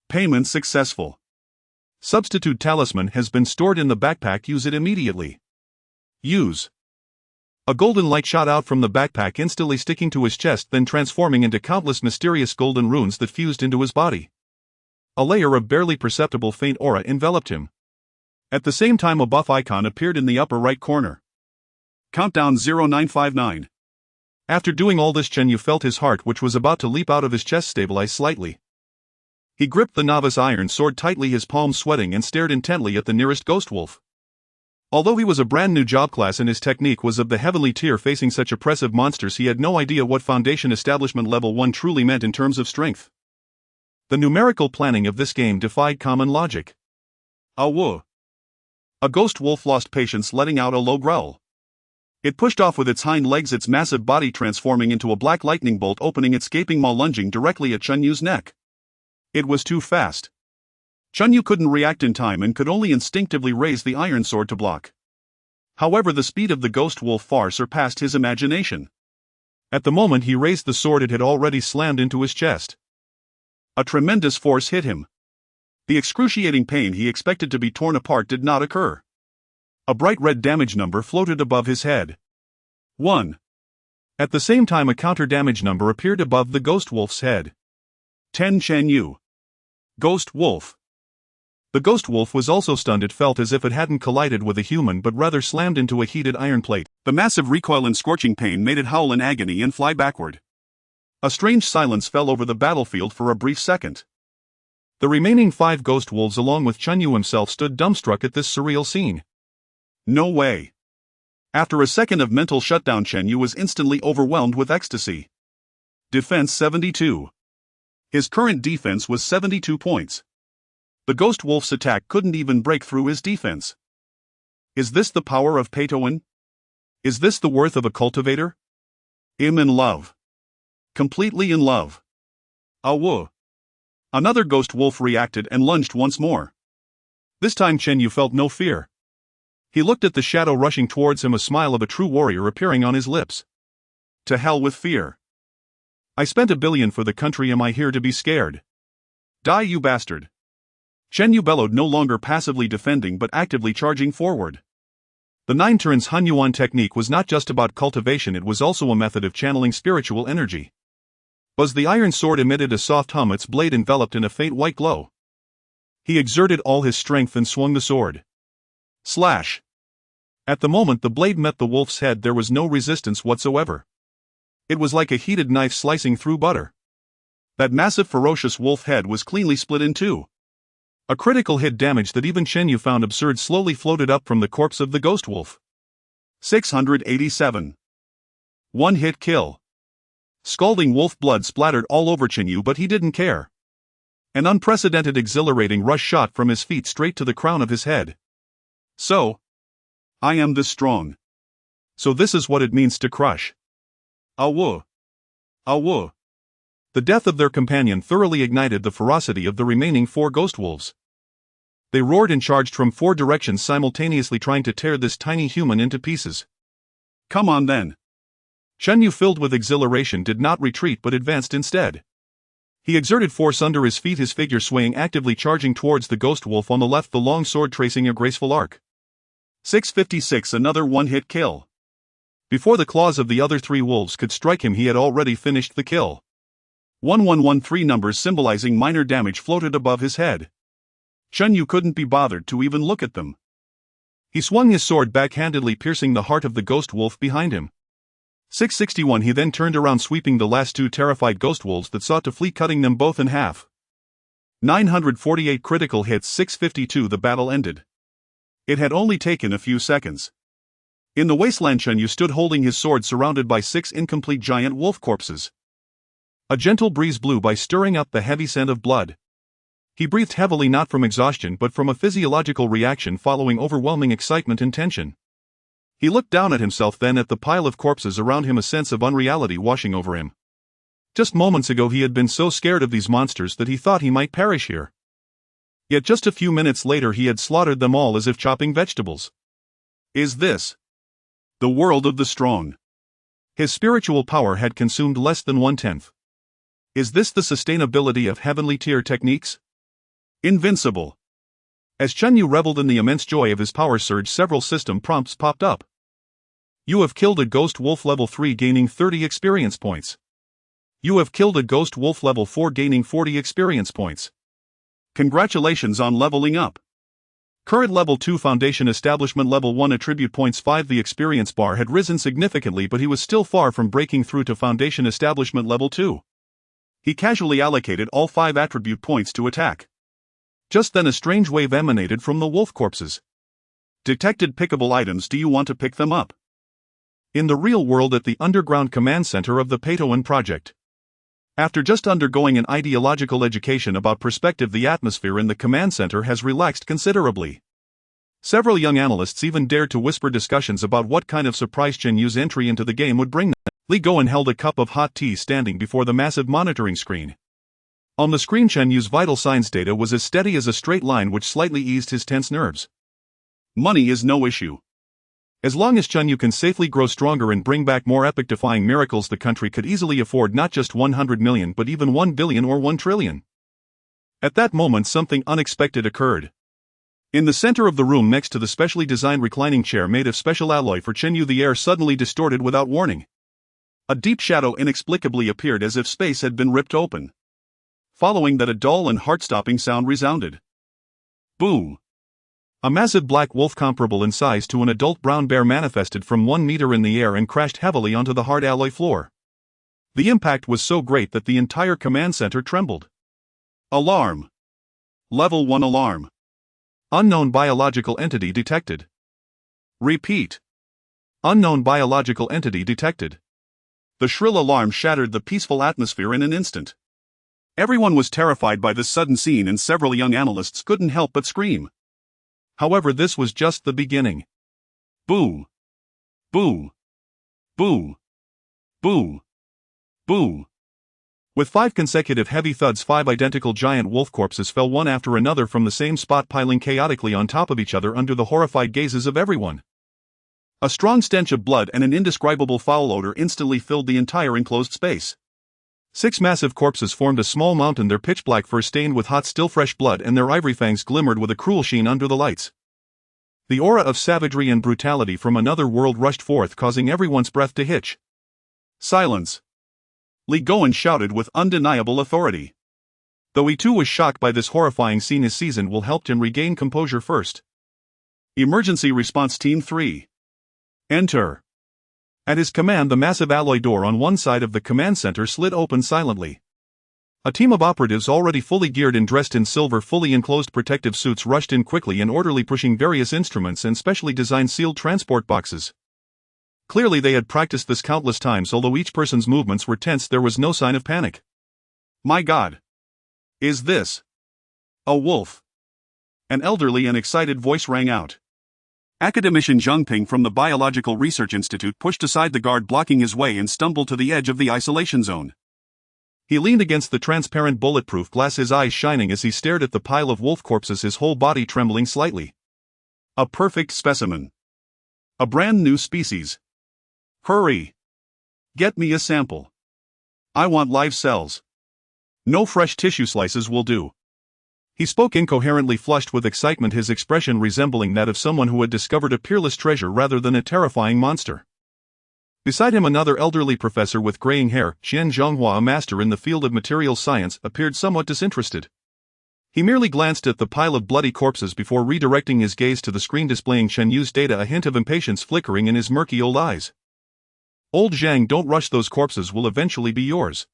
Payment successful. Substitute talisman has been stored in the backpack. Use it immediately. Use. A golden light shot out from the backpack, instantly sticking to his chest, then transforming into countless mysterious golden runes that fused into his body. A layer of barely perceptible faint aura enveloped him. At the same time, a buff icon appeared in the upper right corner. Countdown 0959. After doing all this, Shen Yu felt his heart, which was about to leap out of his chest, stabilize slightly. He gripped the novice iron sword tightly, his palms sweating, and stared intently at the nearest ghost wolf. Although he was a brand new job class and his technique was of the heavenly tier, facing such oppressive monsters he had no idea what Foundation Establishment Level 1 truly meant in terms of strength. The numerical planning of this game defied common logic. Whoa. A ghost wolf lost patience, letting out a low growl. It pushed off with its hind legs, its massive body transforming into a black lightning bolt, opening its gaping maw, lunging directly at Shen Yu's neck. It was too fast. Shen Yu couldn't react in time and could only instinctively raise the iron sword to block. However, the speed of the ghost wolf far surpassed his imagination. At the moment he raised the sword, it had already slammed into his chest. A tremendous force hit him. The excruciating pain he expected to be torn apart did not occur. A bright red damage number floated above his head. 1. At the same time, a counter damage number appeared above the ghost wolf's head. 10 Shen Yu. Ghost wolf. The ghost wolf was also stunned. It felt as if it hadn't collided with a human but rather slammed into a heated iron plate. The massive recoil and scorching pain made it howl in agony and fly backward. A strange silence fell over the battlefield for a brief second. The remaining 5 ghost wolves, along with Shen Yu himself, stood dumbstruck at this surreal scene. No way. After a second of mental shutdown, Shen Yu was instantly overwhelmed with ecstasy. Defense 72. His current defense was 72 points. The ghost wolf's attack couldn't even break through his defense. Is this the power of Pei-Toan? Is this the worth of a cultivator? I'm in love. Completely in love. Whoa. Another ghost wolf reacted and lunged once more. This time Shen Yu felt no fear. He looked at the shadow rushing towards him, a smile of a true warrior appearing on his lips. To hell with fear. I spent 1 billion for the country. Am I here to be scared? Die, you bastard. Shen Yu bellowed, no longer passively defending but actively charging forward. The 9 turns Hunyuan technique was not just about cultivation, it was also a method of channeling spiritual energy. Buzz the iron sword emitted a soft hum, its blade enveloped in a faint white glow. He exerted all his strength and swung the sword. Slash! At the moment the blade met the wolf's head, there was no resistance whatsoever. It was like a heated knife slicing through butter. That massive ferocious wolf head was cleanly split in two. A critical hit damage that even Chen Yu found absurd slowly floated up from the corpse of the ghost wolf. 687. One-hit kill. Scalding wolf blood splattered all over Chen Yu, but he didn't care. An unprecedented exhilarating rush shot from his feet straight to the crown of his head. So, I am this strong. So this is what it means to crush. Awu. Awu. The death of their companion thoroughly ignited the ferocity of the remaining 4 ghost wolves. They roared and charged from 4 directions, simultaneously trying to tear this tiny human into pieces. Come on then. Chen Yu, filled with exhilaration, did not retreat but advanced instead. He exerted force under his feet, his figure swaying, actively charging towards the ghost wolf on the left, the long sword tracing a graceful arc. 656. Another one-hit kill. Before the claws of the other 3 wolves could strike him, he had already finished the kill. 1113 numbers symbolizing minor damage floated above his head. Chen Yu couldn't be bothered to even look at them. He swung his sword backhandedly, piercing the heart of the ghost wolf behind him. 661. He then turned around, sweeping the last 2 terrified ghost wolves that sought to flee, cutting them both in half. 948 critical hits. 652. The battle ended. It had only taken a few seconds. In the wasteland, Chen Yu stood holding his sword, surrounded by 6 incomplete giant wolf corpses. A gentle breeze blew by, stirring up the heavy scent of blood. He breathed heavily, not from exhaustion but from a physiological reaction following overwhelming excitement and tension. He looked down at himself, then at the pile of corpses around him, a sense of unreality washing over him. Just moments ago he had been so scared of these monsters that he thought he might perish here. Yet just a few minutes later he had slaughtered them all as if chopping vegetables. Is this the world of the strong? His spiritual power had consumed less than 1/10. Is this the sustainability of heavenly tier techniques? Invincible. As Chen Yu reveled in the immense joy of his power surge, several system prompts popped up. You have killed a ghost wolf level 3, gaining 30 experience points. You have killed a ghost wolf level 4, gaining 40 experience points. Congratulations on leveling up. Current level 2 foundation establishment, level 1 attribute points 5. The experience bar had risen significantly, but he was still far from breaking through to foundation establishment level 2. He casually allocated all 5 attribute points to attack. Just then a strange wave emanated from the wolf corpses. Detected pickable items. Do you want to pick them up? In the real world, at the underground command center of the Patoan project. After just undergoing an ideological education about perspective, the atmosphere in the command center has relaxed considerably. Several young analysts even dared to whisper discussions about what kind of surprise Chen Yu's entry into the game would bring them. Li Goen held a cup of hot tea, standing before the massive monitoring screen. On the screen, Chen Yu's vital signs data was as steady as a straight line, which slightly eased his tense nerves. Money is no issue. As long as Chen Yu can safely grow stronger and bring back more epic-defying miracles, the country could easily afford not just 100 million but even 1 billion or 1 trillion. At that moment something unexpected occurred. In the center of the room, next to the specially designed reclining chair made of special alloy for Chen Yu, the air suddenly distorted without warning. A deep shadow inexplicably appeared, as if space had been ripped open. Following that, a dull and heart-stopping sound resounded. Boom! A massive black wolf comparable in size to an adult brown bear manifested from 1 meter in the air and crashed heavily onto the hard alloy floor. The impact was so great that the entire command center trembled. Alarm! Level 1 alarm. Unknown biological entity detected. Repeat. Unknown biological entity detected. The shrill alarm shattered the peaceful atmosphere in an instant. Everyone was terrified by this sudden scene, and several young analysts couldn't help but scream. However, this was just the beginning. Boom! Boom! Boom! Boom! Boom! With 5 consecutive heavy thuds, 5 identical giant wolf corpses fell one after another from the same spot, piling chaotically on top of each other under the horrified gazes of everyone. A strong stench of blood and an indescribable foul odor instantly filled the entire enclosed space. 6 massive corpses formed a small mountain, their pitch black fur stained with hot, still fresh blood, and their ivory fangs glimmered with a cruel sheen under the lights. The aura of savagery and brutality from another world rushed forth, causing everyone's breath to hitch. Silence! Li Goen shouted with undeniable authority. Though he too was shocked by this horrifying scene, his season will help him regain composure first. Emergency Response Team 3. Enter. At his command, the massive alloy door on one side of the command center slid open silently. A team of operatives already fully geared and dressed in silver fully enclosed protective suits rushed in quickly and orderly, pushing various instruments and specially designed sealed transport boxes. Clearly they had practiced this countless times. Although each person's movements were tense, there was no sign of panic. My God! Is this a wolf? An elderly and excited voice rang out. Academician Zheng Ping from the Biological Research Institute pushed aside the guard blocking his way and stumbled to the edge of the isolation zone. He leaned against the transparent bulletproof glass, his eyes shining as he stared at the pile of wolf corpses, his whole body trembling slightly. A perfect specimen. A brand new species. Hurry! Get me a sample. I want live cells. No fresh tissue slices will do. He spoke incoherently, flushed with excitement, his expression resembling that of someone who had discovered a peerless treasure rather than a terrifying monster. Beside him, another elderly professor with graying hair, Qian Zhonghua, a master in the field of material science, appeared somewhat disinterested. He merely glanced at the pile of bloody corpses before redirecting his gaze to the screen displaying Chen Yu's data, a hint of impatience flickering in his murky old eyes. Old Zhang, don't rush, those corpses will eventually be yours.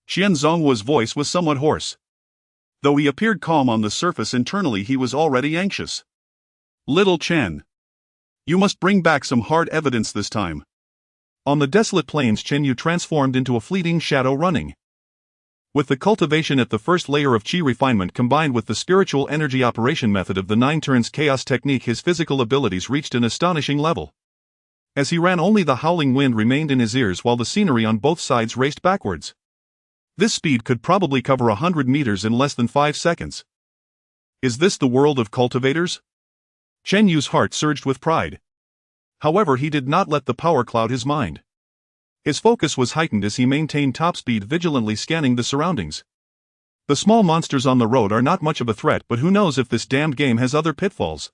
Qian Zhonghua's voice was somewhat hoarse. Though he appeared calm on the surface, internally he was already anxious. Little Chen. You must bring back some hard evidence this time. On the desolate plains, Chen Yu transformed into a fleeting shadow, running. With the cultivation at the first layer of qi refinement combined with the spiritual energy operation method of the 9 turns chaos technique, his physical abilities reached an astonishing level. As he ran, only the howling wind remained in his ears while the scenery on both sides raced backwards. This speed could probably cover 100 meters in less than 5 seconds. Is this the world of cultivators? Chen Yu's heart surged with pride. However, he did not let the power cloud his mind. His focus was heightened as he maintained top speed, vigilantly scanning the surroundings. The small monsters on the road are not much of a threat, but who knows if this damned game has other pitfalls?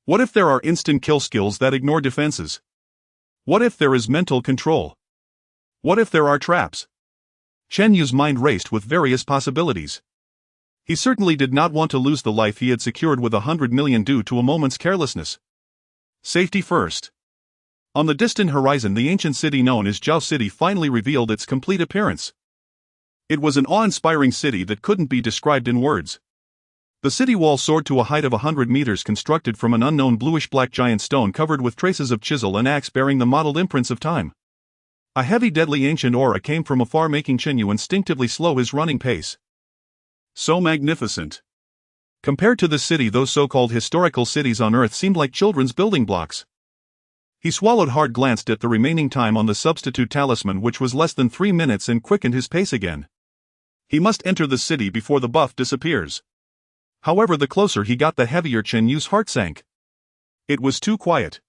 What if there are instant kill skills that ignore defenses? What if there is mental control? What if there are traps? Chen Yu's mind raced with various possibilities. He certainly did not want to lose the life he had secured with 100 million due to a moment's carelessness. Safety first. On the distant horizon, the ancient city known as Zhao City finally revealed its complete appearance. It was an awe-inspiring city that couldn't be described in words. The city wall soared to a height of 100 meters, constructed from an unknown bluish-black giant stone covered with traces of chisel and axe bearing the mottled imprints of time. A heavy, deadly ancient aura came from afar, making Chen Yu instinctively slow his running pace. So magnificent. Compared to the city, those so-called historical cities on Earth seemed like children's building blocks. He swallowed hard, glanced at the remaining time on the substitute talisman, which was less than 3 minutes, and quickened his pace again. He must enter the city before the buff disappears. However, the closer he got, the heavier Chen Yu's heart sank. It was too quiet.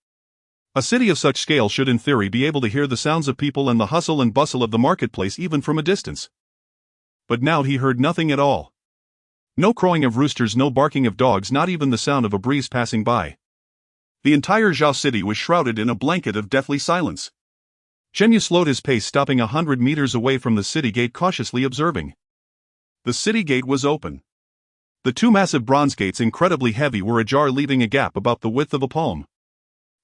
A city of such scale should in theory be able to hear the sounds of people and the hustle and bustle of the marketplace even from a distance. But now he heard nothing at all. No crowing of roosters, no barking of dogs, not even the sound of a breeze passing by. The entire Zhao City was shrouded in a blanket of deathly silence. Chen Yu slowed his pace, stopping 100 meters away from the city gate, cautiously observing. The city gate was open. The 2 massive bronze gates, incredibly heavy, were ajar, leaving a gap about the width of a palm.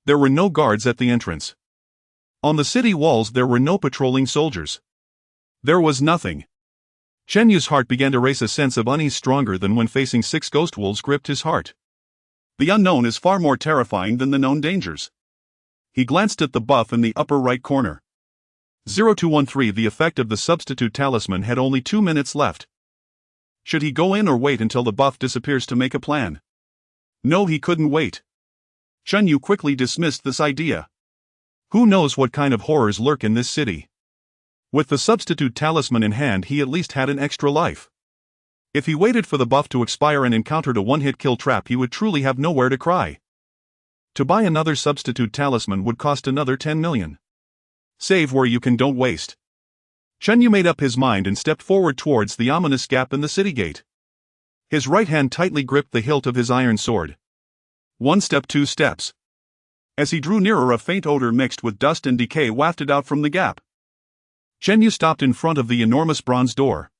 There were no guards at the entrance. On the city walls there were no patrolling soldiers. There was nothing. Chen Yu's heart began to race, a sense of unease stronger than when facing 6 ghost wolves gripped his heart. The unknown is far more terrifying than the known dangers. He glanced at the buff in the upper right corner. 0213. The effect of the substitute talisman had only 2 minutes left. Should he go in or wait until the buff disappears to make a plan? No, he couldn't wait. Chen Yu quickly dismissed this idea. Who knows what kind of horrors lurk in this city? With the substitute talisman in hand, he at least had an extra life. If he waited for the buff to expire and encountered a one-hit kill trap, he would truly have nowhere to cry. To buy another substitute talisman would cost another 10 million. Save where you can, don't waste. Chen Yu made up his mind and stepped forward towards the ominous gap in the city gate. His right hand tightly gripped the hilt of his iron sword. 1 step, 2 steps. As he drew nearer, a faint odor mixed with dust and decay wafted out from the gap. Chen Yu stopped in front of the enormous bronze door.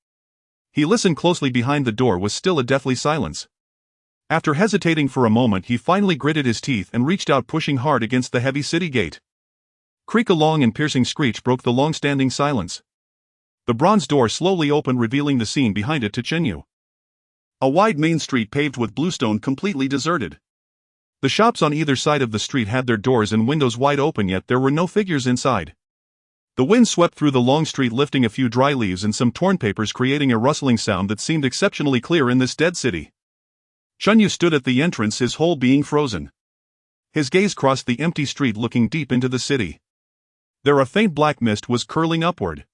He listened closely. Behind the door was still a deathly silence. After hesitating for a moment, he finally gritted his teeth and reached out, pushing hard against the heavy city gate. Creak! A long and piercing screech broke the long-standing silence. The bronze door slowly opened, revealing the scene behind it to Chen Yu. A wide main street paved with bluestone, completely deserted. The shops on either side of the street had their doors and windows wide open, yet there were no figures inside. The wind swept through the long street, lifting a few dry leaves and some torn papers, creating a rustling sound that seemed exceptionally clear in this dead city. Chen Yu stood at the entrance, his whole being frozen. His gaze crossed the empty street, looking deep into the city. There a faint black mist was curling upward.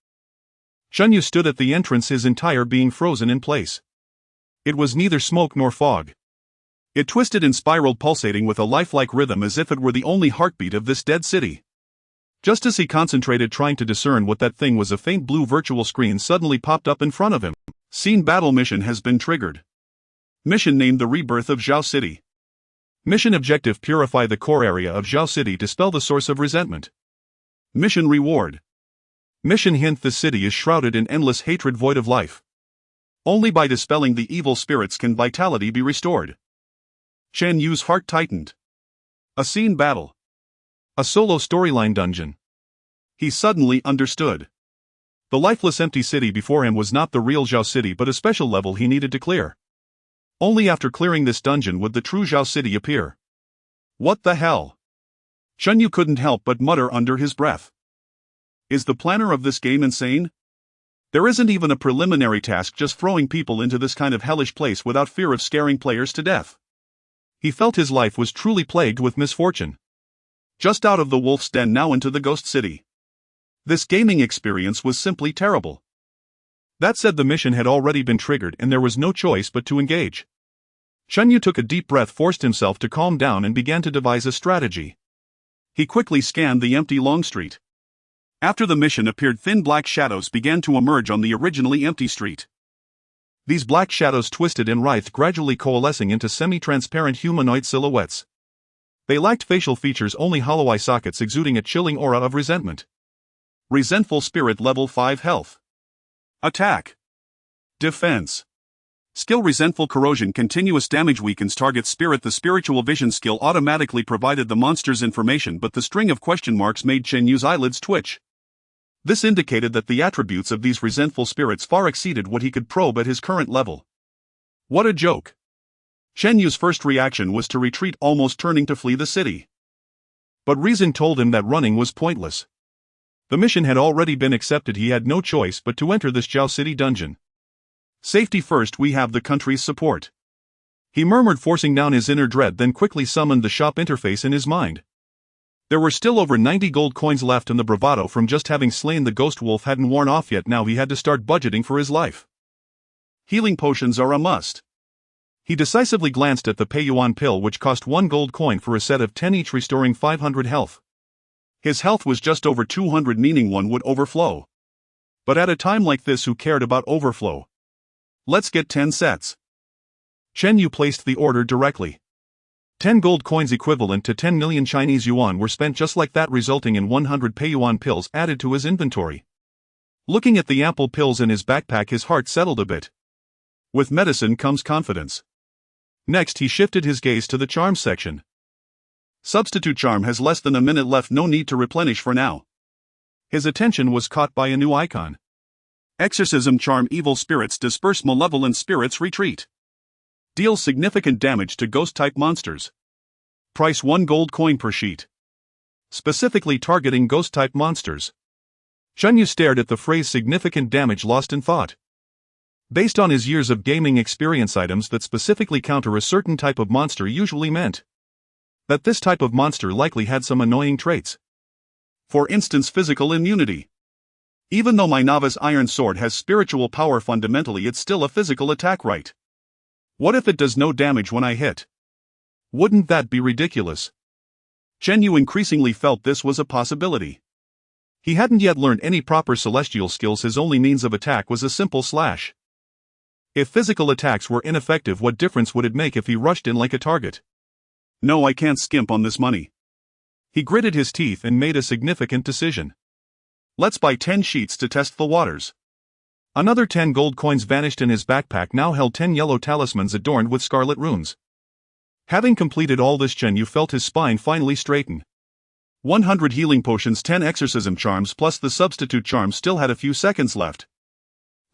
Chen Yu stood at the entrance, his entire being frozen in place. It was neither smoke nor fog. It twisted and spiraled, pulsating with a lifelike rhythm, as if it were the only heartbeat of this dead city. Just as he concentrated, trying to discern what that thing was, a faint blue virtual screen suddenly popped up in front of him. Scene: battle mission has been triggered. Mission named The Rebirth of Zhao City. Mission objective: purify the core area of Zhao City, dispel the source of resentment. Mission reward. Mission hint: the city is shrouded in endless hatred, void of life. Only by dispelling the evil spirits can vitality be restored. Chen Yu's heart tightened. A scene: battle. A solo storyline dungeon. He suddenly understood. The lifeless empty city before him was not the real Zhao City, but a special level he needed to clear. Only after clearing this dungeon would the true Zhao City appear. What the hell? Chen Yu couldn't help but mutter under his breath. Is the planner of this game insane? There isn't even a preliminary task, just throwing people into this kind of hellish place without fear of scaring players to death. He felt his life was truly plagued with misfortune. Just out of the wolf's den, now into the ghost city. This gaming experience was simply terrible. That said, the mission had already been triggered and there was no choice but to engage. Chen Yu took a deep breath, forced himself to calm down and began to devise a strategy. He quickly scanned the empty long street. After the mission appeared, thin black shadows began to emerge on the originally empty street. These black shadows twisted and writhed, gradually coalescing into semi-transparent humanoid silhouettes. They lacked facial features, only hollow eye sockets exuding a chilling aura of resentment. Resentful spirit, level 5 health. Attack. Defense. Skill: resentful corrosion, continuous damage, weakens target spirit. The spiritual vision skill automatically provided the monster's information, but the string of question marks made Chen Yu's eyelids twitch. This indicated that the attributes of these resentful spirits far exceeded what he could probe at his current level. What a joke. Chen Yu's first reaction was to retreat, almost turning to flee the city. But reason told him that running was pointless. The mission had already been accepted, he had no choice but to enter this Zhao City dungeon. Safety first, we have the country's support. He murmured, forcing down his inner dread, then quickly summoned the shop interface in his mind. There were still over 90 gold coins left, and the bravado from just having slain the ghost wolf hadn't worn off yet. Now he had to start budgeting for his life. Healing potions are a must. He decisively glanced at the Pei-Yuan pill, which cost 1 gold coin for a set of 10 each, restoring 500 health. His health was just over 200, meaning one would overflow. But at a time like this, who cared about overflow? Let's get 10 sets. Chen Yu placed the order directly. 10 gold coins equivalent to 10 million Chinese yuan were spent just like that, resulting in 100 Pei-Yuan pills added to his inventory. Looking at the ample pills in his backpack, his heart settled a bit. With medicine comes confidence. Next, he shifted his gaze to the charms section. Substitute charm has less than a minute left, no need to replenish for now. His attention was caught by a new icon. Exorcism charm: evil spirits disperse, malevolent spirits retreat. Deals significant damage to ghost-type monsters. Price 1 gold coin per sheet. Specifically targeting ghost-type monsters. Chen Yu stared at the phrase significant damage, lost in thought. Based on his years of gaming experience, items that specifically counter a certain type of monster usually meant that this type of monster likely had some annoying traits. For instance, physical immunity. Even though my novice iron sword has spiritual power, fundamentally it's still a physical attack, right? What if it does no damage when I hit? Wouldn't that be ridiculous? Chen Yu increasingly felt this was a possibility. He hadn't yet learned any proper celestial skills, his only means of attack was a simple slash. If physical attacks were ineffective, what difference would it make if he rushed in like a target? No, I can't skimp on this money. He gritted his teeth and made a significant decision. Let's buy 10 sheets to test the waters. Another 10 gold coins vanished and his backpack now held 10 yellow talismans adorned with scarlet runes. Having completed all this, Chen Yu felt his spine finally straighten. 100 healing potions, 10 exorcism charms plus the substitute charm still had a few seconds left.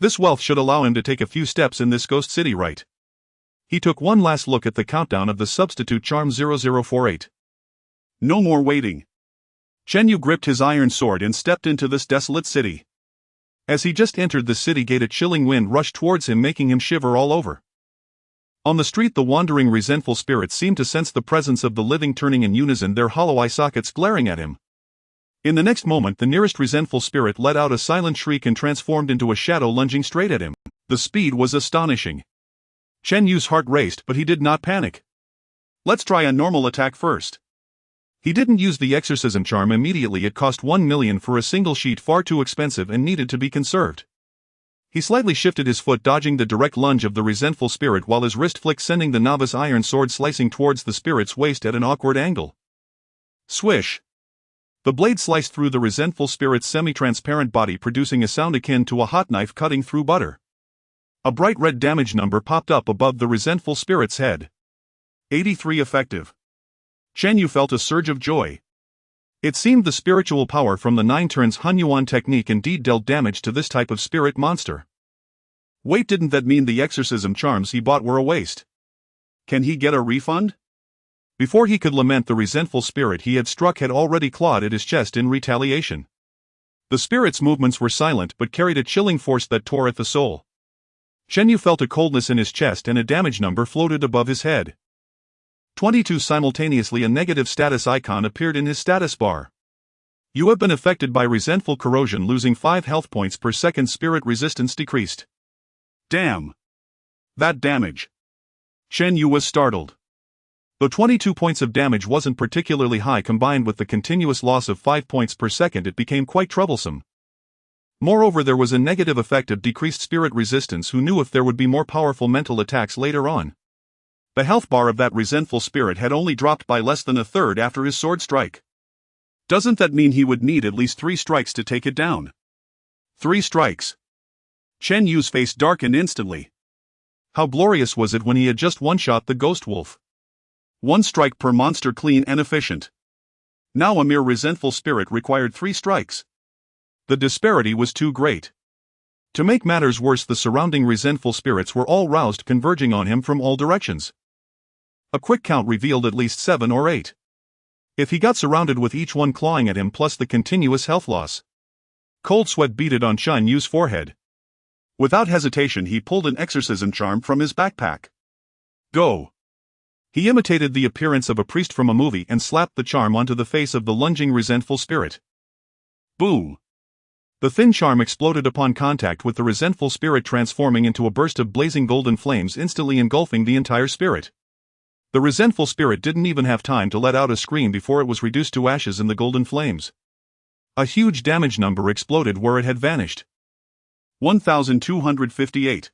This wealth should allow him to take a few steps in this ghost city, right? He took one last look at the countdown of the substitute charm 0048. No more waiting. Chen Yu gripped his iron sword and stepped into this desolate city. As he just entered the city gate, a chilling wind rushed towards him, making him shiver all over. On the street, the wandering resentful spirits seemed to sense the presence of the living, turning in unison, their hollow eye sockets glaring at him. In the next moment, the nearest resentful spirit let out a silent shriek and transformed into a shadow lunging straight at him. The speed was astonishing. Chen Yu's heart raced, but he did not panic. Let's try a normal attack first. He didn't use the exorcism charm immediately. It cost 1 million for a single sheet, far too expensive and needed to be conserved. He slightly shifted his foot, dodging the direct lunge of the resentful spirit, while his wrist flicked, sending the novice iron sword slicing towards the spirit's waist at an awkward angle. Swish! The blade sliced through the resentful spirit's semi-transparent body, producing a sound akin to a hot knife cutting through butter. A bright red damage number popped up above the resentful spirit's head. 83 effective. Chen Yu felt a surge of joy. It seemed the spiritual power from the 9 turns Hunyuan technique indeed dealt damage to this type of spirit monster. Wait, didn't that mean the exorcism charms he bought were a waste? Can he get a refund? Before he could lament, the resentful spirit he had struck had already clawed at his chest in retaliation. The spirit's movements were silent but carried a chilling force that tore at the soul. Chen Yu felt a coldness in his chest and a damage number floated above his head. 22. Simultaneously, a negative status icon appeared in his status bar. You have been affected by resentful corrosion, losing 5 health points per second. Spirit resistance decreased. Damn! That damage! Chen Yu was startled. Though 22 points of damage wasn't particularly high, combined with the continuous loss of 5 points per second, it became quite troublesome. Moreover, there was a negative effect of decreased spirit resistance. Who knew if there would be more powerful mental attacks later on? The health bar of that resentful spirit had only dropped by less than a third after his sword strike. Doesn't that mean he would need at least 3 strikes to take it down? 3 strikes. Chen Yu's face darkened instantly. How glorious was it when he had just one-shot the ghost wolf. 1 strike per monster, clean and efficient. Now a mere resentful spirit required 3 strikes. The disparity was too great. To make matters worse, the surrounding resentful spirits were all roused, converging on him from all directions. A quick count revealed at least 7 or 8. If he got surrounded with each one clawing at him, plus the continuous health loss. Cold sweat beaded on Chen Yu's forehead. Without hesitation, he pulled an exorcism charm from his backpack. Go! He imitated the appearance of a priest from a movie and slapped the charm onto the face of the lunging resentful spirit. Boom! The thin charm exploded upon contact with the resentful spirit, transforming into a burst of blazing golden flames, instantly engulfing the entire spirit. The resentful spirit didn't even have time to let out a scream before it was reduced to ashes in the golden flames. A huge damage number exploded where it had vanished. 1258.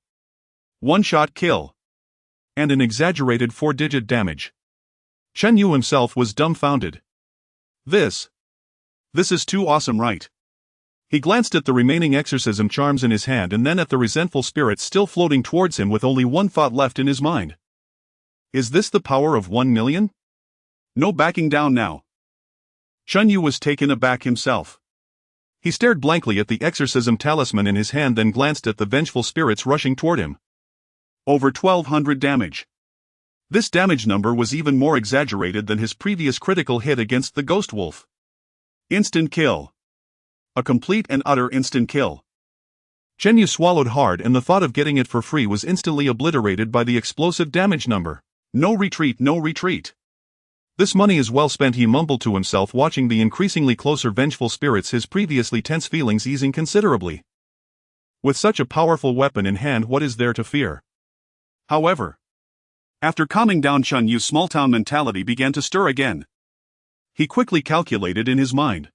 One-shot kill. And an exaggerated 4-digit damage. Chen Yu himself was dumbfounded. This is too awesome, right? He glanced at the remaining exorcism charms in his hand and then at the resentful spirit still floating towards him with only one thought left in his mind. Is this the power of 1 million? No backing down now. Chen Yu was taken aback himself. He stared blankly at the exorcism talisman in his hand, then glanced at the vengeful spirits rushing toward him. Over 1200 damage. This damage number was even more exaggerated than his previous critical hit against the ghost wolf. Instant kill. A complete and utter instant kill. Chen Yu swallowed hard, and the thought of getting it for free was instantly obliterated by the explosive damage number. No retreat, no retreat. This money is well spent, he mumbled to himself, watching the increasingly closer vengeful spirits, his previously tense feelings easing considerably. With such a powerful weapon in hand, what is there to fear? However, after calming down, Chen Yu's small-town mentality began to stir again. He quickly calculated in his mind.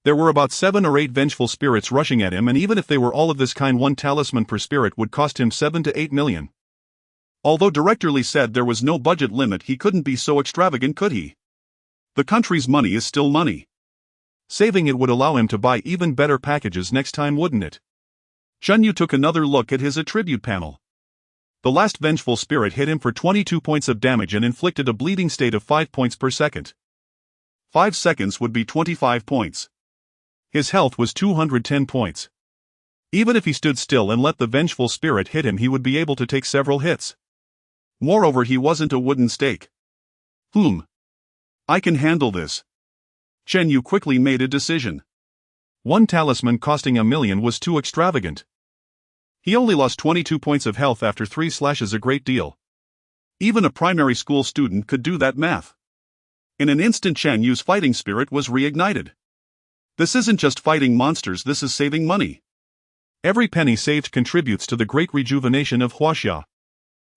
There were about 7 or 8 vengeful spirits rushing at him, and even if they were all of this kind, 1 talisman per spirit would cost him 7 to 8 million. Although Director Li said there was no budget limit, he couldn't be so extravagant, could he? The country's money is still money. Saving it would allow him to buy even better packages next time, wouldn't it? Chun Yu took another look at his attribute panel. The last vengeful spirit hit him for 22 points of damage and inflicted a bleeding state of 5 points per second. 5 seconds would be 25 points. His health was 210 points. Even if he stood still and let the vengeful spirit hit him, he would be able to take several hits. Moreover, he wasn't a wooden stake. I can handle this. Chen Yu quickly made a decision. One talisman costing 1 million was too extravagant. He only lost 22 points of health after 3 slashes, a great deal. Even a primary school student could do that math. In an instant, Chen Yu's fighting spirit was reignited. This isn't just fighting monsters, this is saving money. Every penny saved contributes to the great rejuvenation of Huaxia.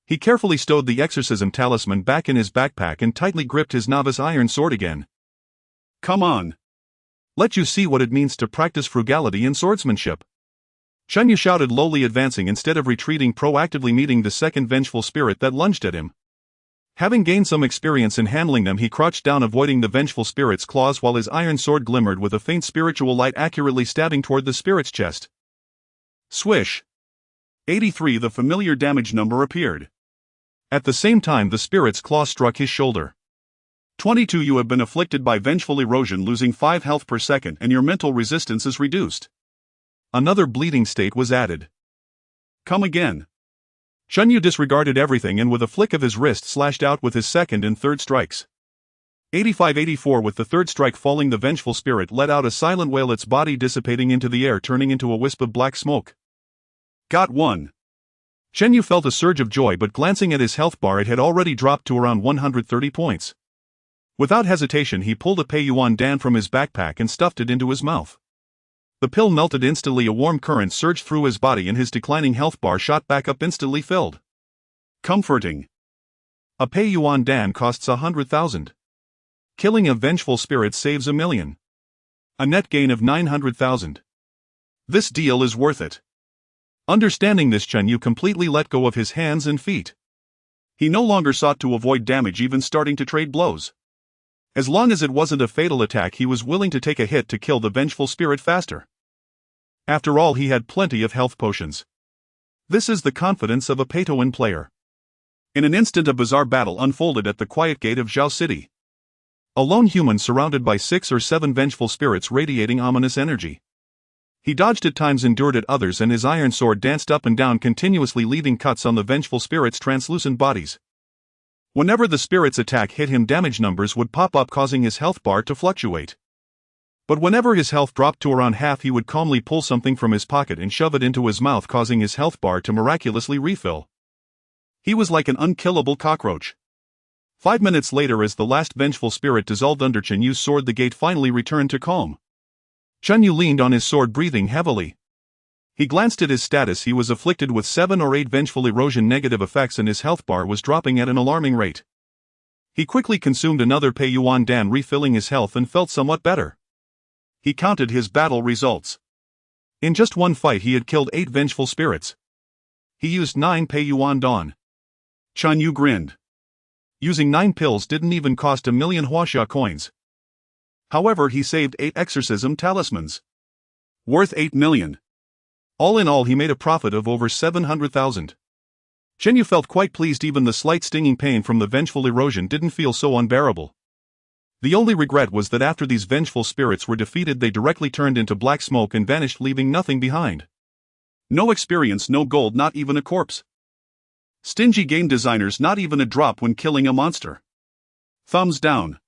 He carefully stowed the exorcism talisman back in his backpack and tightly gripped his novice iron sword again. Come on. Let you see what it means to practice frugality and swordsmanship. Chen Yu shouted, lowly advancing instead of retreating, proactively meeting the second vengeful spirit that lunged at him. Having gained some experience in handling them, he crouched down, avoiding the vengeful spirit's claws while his iron sword glimmered with a faint spiritual light, accurately stabbing toward the spirit's chest. Swish. 83, the familiar damage number, appeared. At the same time, the spirit's claw struck his shoulder. 22, you have been afflicted by vengeful erosion, losing 5 health per second, and your mental resistance is reduced. Another bleeding state was added. Come again. Chun Yu disregarded everything and with a flick of his wrist slashed out with his second and third strikes. 85-84, with the third strike falling, the vengeful spirit let out a silent wail, its body dissipating into the air, turning into a wisp of black smoke. Got one. Chen Yu felt a surge of joy, but glancing at his health bar, it had already dropped to around 130 points. Without hesitation, he pulled a Pei Yuan Dan from his backpack and stuffed it into his mouth. The pill melted instantly, a warm current surged through his body and his declining health bar shot back up, instantly filled. Comforting. A Pei Yuan Dan costs 100,000. Killing a vengeful spirit saves 1 million. A net gain of 900,000. This deal is worth it. Understanding this, Chen Yu completely let go of his hands and feet. He no longer sought to avoid damage, even starting to trade blows. As long as it wasn't a fatal attack, he was willing to take a hit to kill the vengeful spirit faster. After all, he had plenty of health potions. This is the confidence of a Peitoan player. In an instant, a bizarre battle unfolded at the quiet gate of Zhao City. A lone human surrounded by 6 or 7 vengeful spirits radiating ominous energy. He dodged at times, endured at others, and his iron sword danced up and down continuously, leaving cuts on the vengeful spirits' translucent bodies. Whenever the spirit's attack hit him, damage numbers would pop up, causing his health bar to fluctuate. But whenever his health dropped to around half, he would calmly pull something from his pocket and shove it into his mouth, causing his health bar to miraculously refill. He was like an unkillable cockroach. 5 minutes later, as the last vengeful spirit dissolved under Chen Yu's sword, the gate finally returned to calm. Chen Yu leaned on his sword, breathing heavily. He glanced at his status. He was afflicted with 7 or 8 vengeful erosion negative effects, and his health bar was dropping at an alarming rate. He quickly consumed another Pei Yuan Dan, refilling his health, and felt somewhat better. He counted his battle results. In just one fight, he had killed 8 vengeful spirits. He used 9 Pei Yuan Dan. Chen Yu grinned. Using 9 pills didn't even cost 1 million Huaxia coins. However, he saved 8 exorcism talismans. Worth 8 million. All in all, he made a profit of over 700,000. Chen Yu felt quite pleased. Even the slight stinging pain from the vengeful erosion didn't feel so unbearable. The only regret was that after these vengeful spirits were defeated, they directly turned into black smoke and vanished, leaving nothing behind. No experience, no gold, not even a corpse. Stingy game designers, not even a drop when killing a monster. Thumbs down.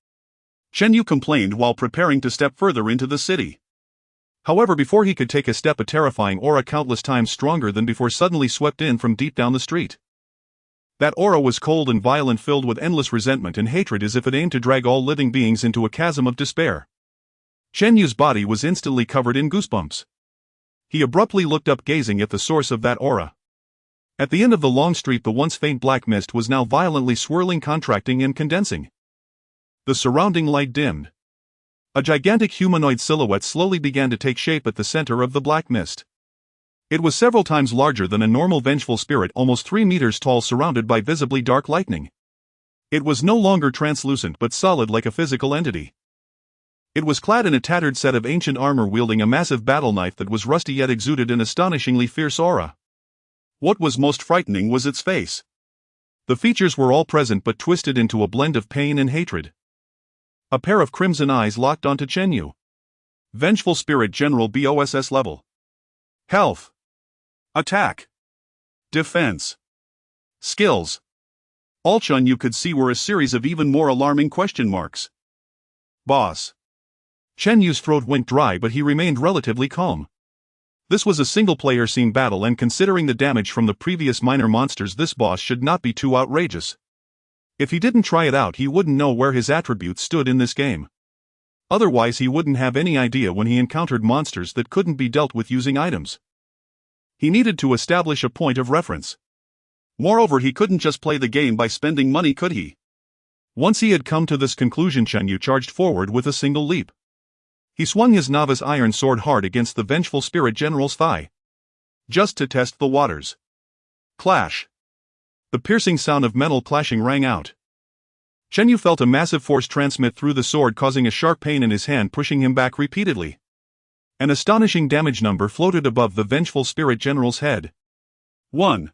Chen Yu complained while preparing to step further into the city. However, before he could take a step, a terrifying aura countless times stronger than before suddenly swept in from deep down the street. That aura was cold and violent, filled with endless resentment and hatred, as if it aimed to drag all living beings into a chasm of despair. Chen Yu's body was instantly covered in goosebumps. He abruptly looked up, gazing at the source of that aura. At the end of the long street, the once faint black mist was now violently swirling, contracting and condensing. The surrounding light dimmed. A gigantic humanoid silhouette slowly began to take shape at the center of the black mist. It was several times larger than a normal vengeful spirit, almost 3 meters tall, surrounded by visibly dark lightning. It was no longer translucent but solid, like a physical entity. It was clad in a tattered set of ancient armor wielding a massive battle knife that was rusty yet exuded an astonishingly fierce aura. What was most frightening was its face. The features were all present but twisted into a blend of pain and hatred. A pair of crimson eyes locked onto Chenyu. Vengeful Spirit General BOSS level. Health. Attack. Defense. Skills. All Chenyu could see were a series of even more alarming question marks. Boss. Chenyu's throat went dry but he remained relatively calm. This was a single-player scene battle and considering the damage from the previous minor monsters this boss should not be too outrageous. If he didn't try it out he wouldn't know where his attributes stood in this game. Otherwise he wouldn't have any idea when he encountered monsters that couldn't be dealt with using items. He needed to establish a point of reference. Moreover, he couldn't just play the game by spending money, could he? Once he had come to this conclusion, Chenyu charged forward with a single leap. He swung his novice iron sword hard against the Vengeful Spirit General's thigh. Just to test the waters. Clash. The piercing sound of metal clashing rang out. Chenyu felt a massive force transmit through the sword, causing a sharp pain in his hand, pushing him back repeatedly. An astonishing damage number floated above the Vengeful Spirit General's head. 1.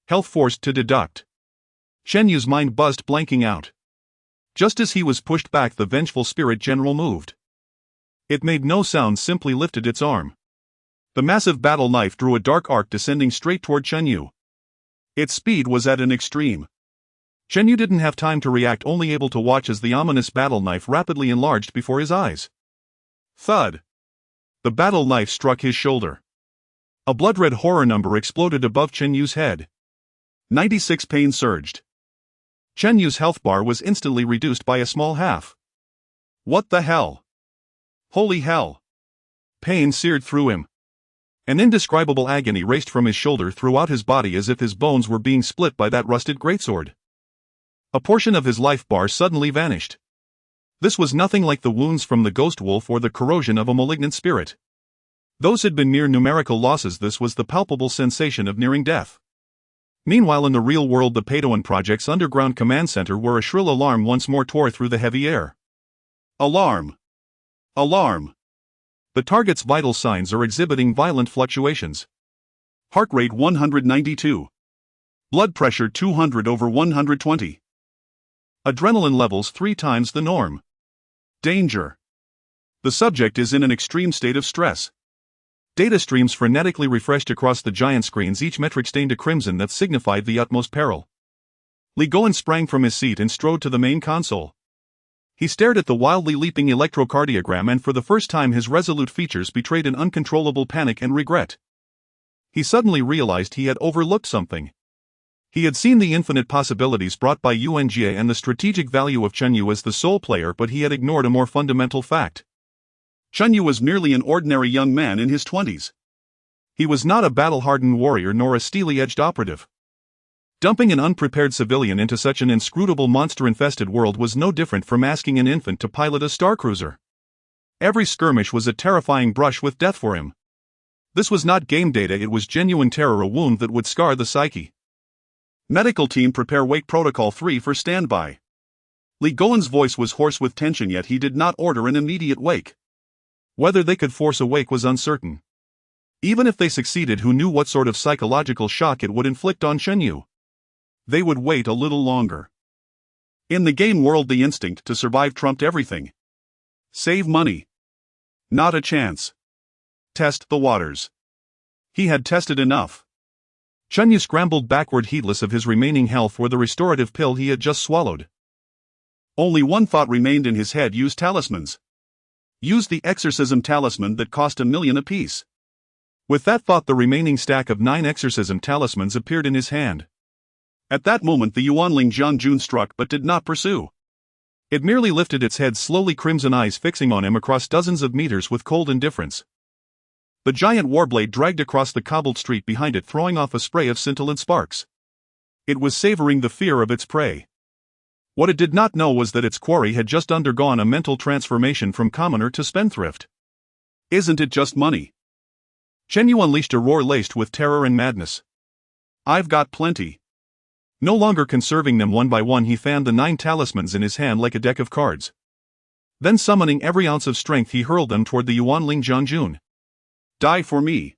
Health forced to deduct. Chenyu's mind buzzed, blanking out. Just as he was pushed back, the Vengeful Spirit General moved. It made no sound, simply lifted its arm. The massive battle knife drew a dark arc descending straight toward Chenyu. Its speed was at an extreme. Chenyu didn't have time to react, only able to watch as the ominous battle knife rapidly enlarged before his eyes. Thud. The battle knife struck his shoulder. A blood-red horror number exploded above Chenyu's head. 96 pain surged. Chenyu's health bar was instantly reduced by a small half. What the hell? Holy hell! Pain seared through him. An indescribable agony raced from his shoulder throughout his body as if his bones were being split by that rusted greatsword. A portion of his life bar suddenly vanished. This was nothing like the wounds from the ghost wolf or the corrosion of a malignant spirit. Those had been mere numerical losses. This was the palpable sensation of nearing death. Meanwhile, in the real world, the Padawan Project's underground command center, where a shrill alarm once more tore through the heavy air. Alarm! Alarm! The target's vital signs are exhibiting violent fluctuations. Heart rate 192. Blood pressure 200/120. Adrenaline levels 3 times the norm. Danger. The subject is in an extreme state of stress. Data streams frenetically refreshed across the giant screens, each metric stained a crimson that signified the utmost peril. Li Goen sprang from his seat and strode to the main console. He stared at the wildly leaping electrocardiogram, and for the first time his resolute features betrayed an uncontrollable panic and regret. He suddenly realized he had overlooked something. He had seen the infinite possibilities brought by UNGA and the strategic value of Chenyu as the sole player, but he had ignored a more fundamental fact. Chenyu was merely an ordinary young man in his 20s. He was not a battle-hardened warrior nor a steely-edged operative. Dumping an unprepared civilian into such an inscrutable monster-infested world was no different from asking an infant to pilot a starcruiser. Every skirmish was a terrifying brush with death for him. This was not game data, it was genuine terror, a wound that would scar the psyche. Medical team, prepare wake protocol 3 for standby. Li Goen's voice was hoarse with tension, yet he did not order an immediate wake. Whether they could force a wake was uncertain. Even if they succeeded, who knew what sort of psychological shock it would inflict on Chenyu? They would wait a little longer. In the game world, the instinct to survive trumped everything. Save money. Not a chance. Test the waters. He had tested enough. Chenyu scrambled backward, heedless of his remaining health or the restorative pill he had just swallowed. Only one thought remained in his head: use talismans. Use the exorcism talisman that cost 1 million apiece. With that thought, the remaining stack of 9 exorcism talismans appeared in his hand. At that moment, the Yuanling Jianjun struck but did not pursue. It merely lifted its head slowly, crimson eyes fixing on him across dozens of meters with cold indifference. The giant warblade dragged across the cobbled street behind it, throwing off a spray of scintillant sparks. It was savoring the fear of its prey. What it did not know was that its quarry had just undergone a mental transformation from commoner to spendthrift. Isn't it just money? Chenyu unleashed a roar laced with terror and madness. I've got plenty. No longer conserving them one by one, he fanned the 9 talismans in his hand like a deck of cards. Then summoning every ounce of strength he hurled them toward the Yuanling Jianjun. Die for me.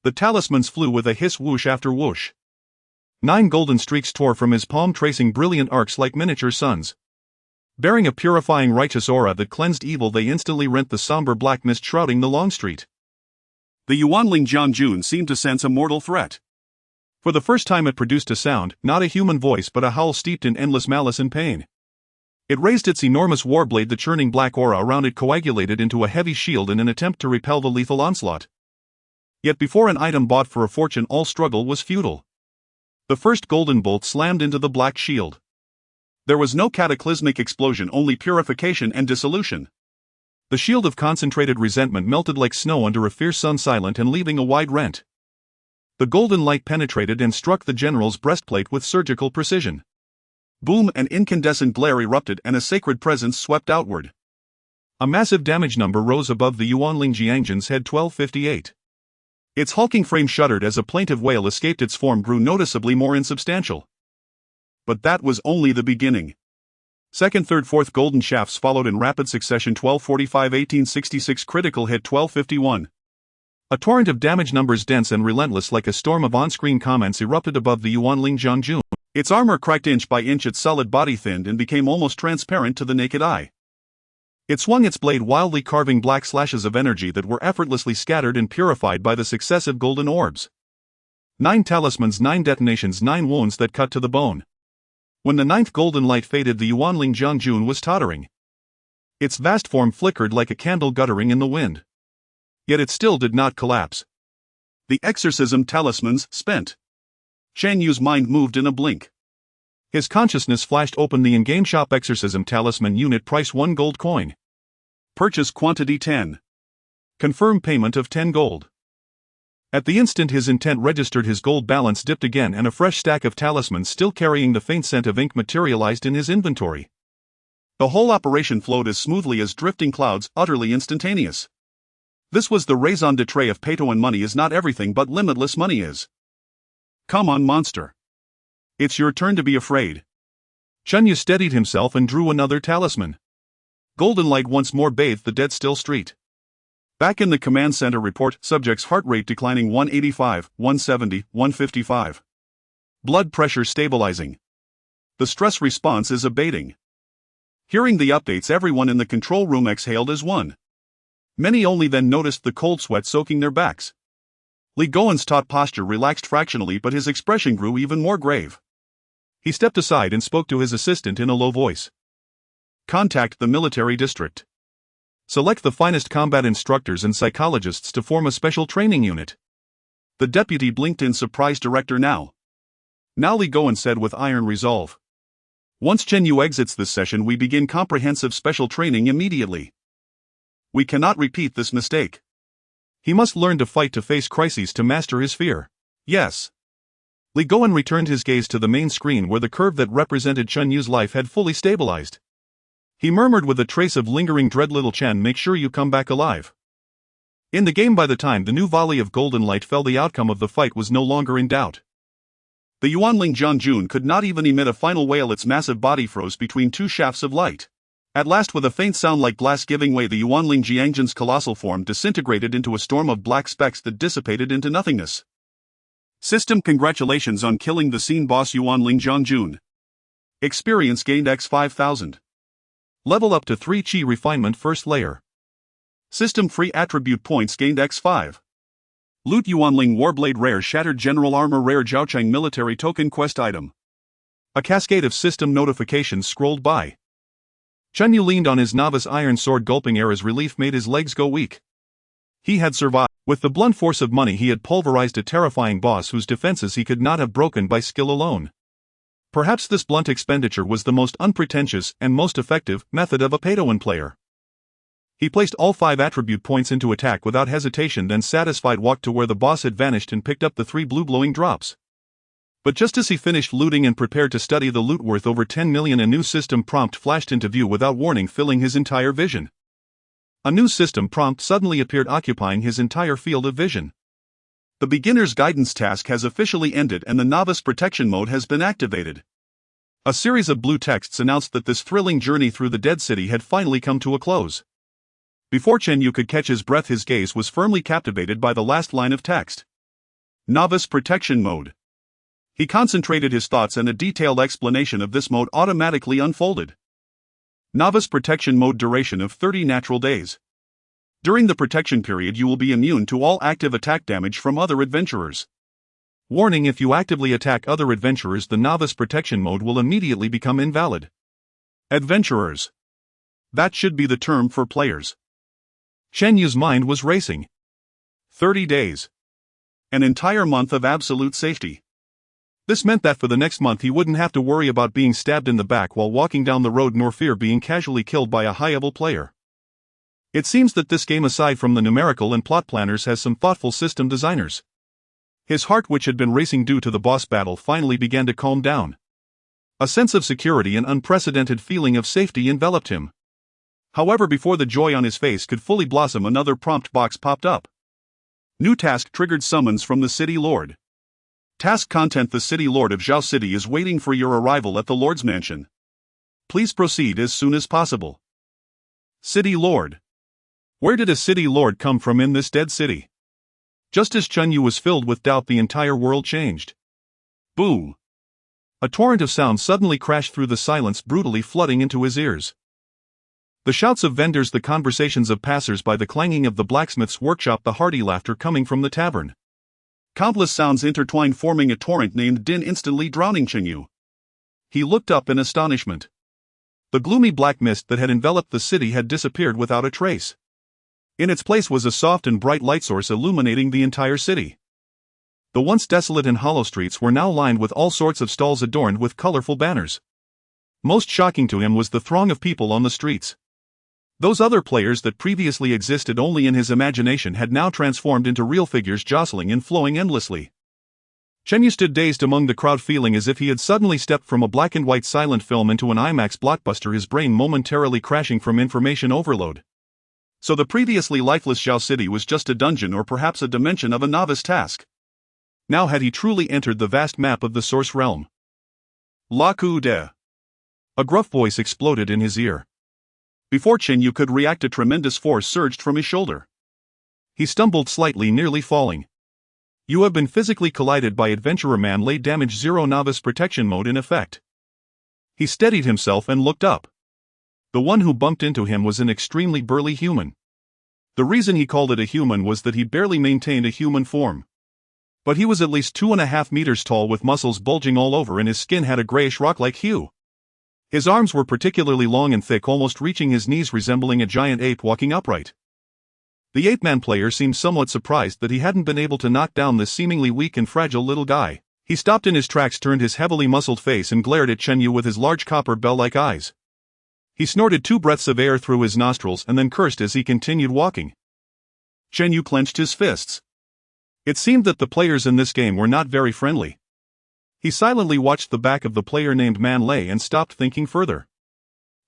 The talismans flew with a hiss, whoosh after whoosh. 9 golden streaks tore from his palm, tracing brilliant arcs like miniature suns. Bearing a purifying righteous aura that cleansed evil, they instantly rent the somber black mist shrouding the long street. The Yuanling Jianjun seemed to sense a mortal threat. For the first time it produced a sound, not a human voice but a howl steeped in endless malice and pain. It raised its enormous warblade, the churning black aura around it coagulated into a heavy shield in an attempt to repel the lethal onslaught. Yet before an item bought for a fortune, all struggle was futile. The first golden bolt slammed into the black shield. There was no cataclysmic explosion, only purification and dissolution. The shield of concentrated resentment melted like snow under a fierce sun, silent and leaving a wide rent. The golden light penetrated and struck the general's breastplate with surgical precision. Boom! An incandescent glare erupted and a sacred presence swept outward. A massive damage number rose above the Yuanling Jianjun's head, 1258. Its hulking frame shuddered as a plaintive wail escaped, its form grew noticeably more insubstantial. But that was only the beginning. Second, third, fourth golden shafts followed in rapid succession. 1245, 1866, critical hit 1251. A torrent of damage numbers, dense and relentless like a storm of on-screen comments, erupted above the Yuanling Jianjun. Its armor cracked inch by inch, its solid body thinned and became almost transparent to the naked eye. It swung its blade wildly, carving black slashes of energy that were effortlessly scattered and purified by the successive golden orbs. 9 talismans, 9 detonations, 9 wounds that cut to the bone. When the 9th golden light faded, the Yuanling Jianjun was tottering. Its vast form flickered like a candle guttering in the wind. Yet it still did not collapse. The exorcism talismans spent. Shan Yu's mind moved in a blink. His consciousness flashed open the in-game shop. Exorcism talisman, unit price 1 gold coin. Purchase quantity 10. Confirm payment of 10 gold. At the instant his intent registered, his gold balance dipped again and a fresh stack of talismans still carrying the faint scent of ink materialized in his inventory. The whole operation flowed as smoothly as drifting clouds, utterly instantaneous. This was the raison d'etre of Peto, and money is not everything, but limitless money is. Come on, monster. It's your turn to be afraid. Shan Yu steadied himself and drew another talisman. Golden light once more bathed the dead still street. Back in the command center, report, subject's heart rate declining 185, 170, 155. Blood pressure stabilizing. The stress response is abating. Hearing the updates, everyone in the control room exhaled as one. Many only then noticed the cold sweat soaking their backs. Li Goen's taut posture relaxed fractionally, but his expression grew even more grave. He stepped aside and spoke to his assistant in a low voice. Contact the military district. Select the finest combat instructors and psychologists to form a special training unit. The deputy blinked in surprise. Director now. Now, Li Goen said with iron resolve. Once Chen Yu exits this session, we begin comprehensive special training immediately. We cannot repeat this mistake. He must learn to fight, to face crises, to master his fear. Yes. Li Goen returned his gaze to the main screen where the curve that represented Chen Yu's life had fully stabilized. He murmured with a trace of lingering dread, little Chen, make sure you come back alive. In the game, by the time the new volley of golden light fell, the outcome of the fight was no longer in doubt. The Yuanling Jianjun could not even emit a final wail, its massive body froze between 2 shafts of light. At last, with a faint sound like glass giving way, the Yuanling Jianjun's colossal form disintegrated into a storm of black specks that dissipated into nothingness. System, congratulations on killing the scene boss Yuanling Jianjun. Experience gained x 5000. Level up to 3 Qi refinement first layer. System free attribute points gained x 5. Loot Yuanling Warblade rare, shattered general armor rare, Zhaochang military token quest item. A cascade of system notifications scrolled by. Chen Yu leaned on his novice iron sword, gulping air as relief made his legs go weak. He had survived. With the blunt force of money, he had pulverized a terrifying boss whose defenses he could not have broken by skill alone. Perhaps this blunt expenditure was the most unpretentious and most effective method of a Padawan player. He placed all 5 attribute points into attack without hesitation, then satisfied walked to where the boss had vanished and picked up the 3 blue glowing drops. But just as he finished looting and prepared to study the loot worth over 10 million, a new system prompt flashed into view without warning, filling his entire vision. A new system prompt suddenly appeared, occupying his entire field of vision. The beginner's guidance task has officially ended and the novice protection mode has been activated. A series of blue texts announced that this thrilling journey through the Dead City had finally come to a close. Before Chen Yu could catch his breath, his gaze was firmly captivated by the last line of text. Novice Protection Mode. He concentrated his thoughts, and a detailed explanation of this mode automatically unfolded. Novice Protection Mode, duration of 30 natural days. During the protection period, you will be immune to all active attack damage from other adventurers. Warning: if you actively attack other adventurers, the Novice Protection Mode will immediately become invalid. Adventurers. That should be the term for players. Chen Yu's mind was racing. 30 days. An entire month of absolute safety. This meant that for the next month he wouldn't have to worry about being stabbed in the back while walking down the road, nor fear being casually killed by a high-level player. It seems that this game, aside from the numerical and plot planners, has some thoughtful system designers. His heart, which had been racing due to the boss battle, finally began to calm down. A sense of security and unprecedented feeling of safety enveloped him. However, before the joy on his face could fully blossom, another prompt box popped up. New task triggered: summons from the City Lord. Task content: the City Lord of Zhao City is waiting for your arrival at the Lord's Mansion. Please proceed as soon as possible. City Lord. Where did a City Lord come from in this dead city? Just as Chen Yu was filled with doubt, the entire world changed. Boom! A torrent of sound suddenly crashed through the silence, brutally flooding into his ears. The shouts of vendors, the conversations of passers-by, the clanging of the blacksmith's workshop, the hearty laughter coming from the tavern. Countless sounds intertwined, forming a torrent named Din, instantly drowning Chen Yu. He looked up in astonishment. The gloomy black mist that had enveloped the city had disappeared without a trace. In its place was a soft and bright light source illuminating the entire city. The once desolate and hollow streets were now lined with all sorts of stalls adorned with colorful banners. Most shocking to him was the throng of people on the streets. Those other players that previously existed only in his imagination had now transformed into real figures, jostling and flowing endlessly. Chen Yu stood dazed among the crowd, feeling as if he had suddenly stepped from a black and white silent film into an IMAX blockbuster, his brain momentarily crashing from information overload. So the previously lifeless Zhao City was just a dungeon, or perhaps a dimension of a novice task. Now had he truly entered the vast map of the Source Realm? La Ku De. A gruff voice exploded in his ear. Before Chen Yu could react, a tremendous force surged from his shoulder. He stumbled slightly, nearly falling. You have been physically collided by Adventurer Man. Lay damage 0, Novice Protection Mode in effect. He steadied himself and looked up. The one who bumped into him was an extremely burly human. The reason he called it a human was that he barely maintained a human form. But he was at least 2.5 meters tall, with muscles bulging all over, and his skin had a grayish rock-like hue. His arms were particularly long and thick, almost reaching his knees, resembling a giant ape walking upright. The ape-man player seemed somewhat surprised that he hadn't been able to knock down this seemingly weak and fragile little guy. He stopped in his tracks, turned his heavily muscled face, and glared at Chen Yu with his large copper bell-like eyes. He snorted 2 breaths of air through his nostrils and then cursed as he continued walking. Chen Yu clenched his fists. It seemed that the players in this game were not very friendly. He silently watched the back of the player named Man Lei and stopped thinking further.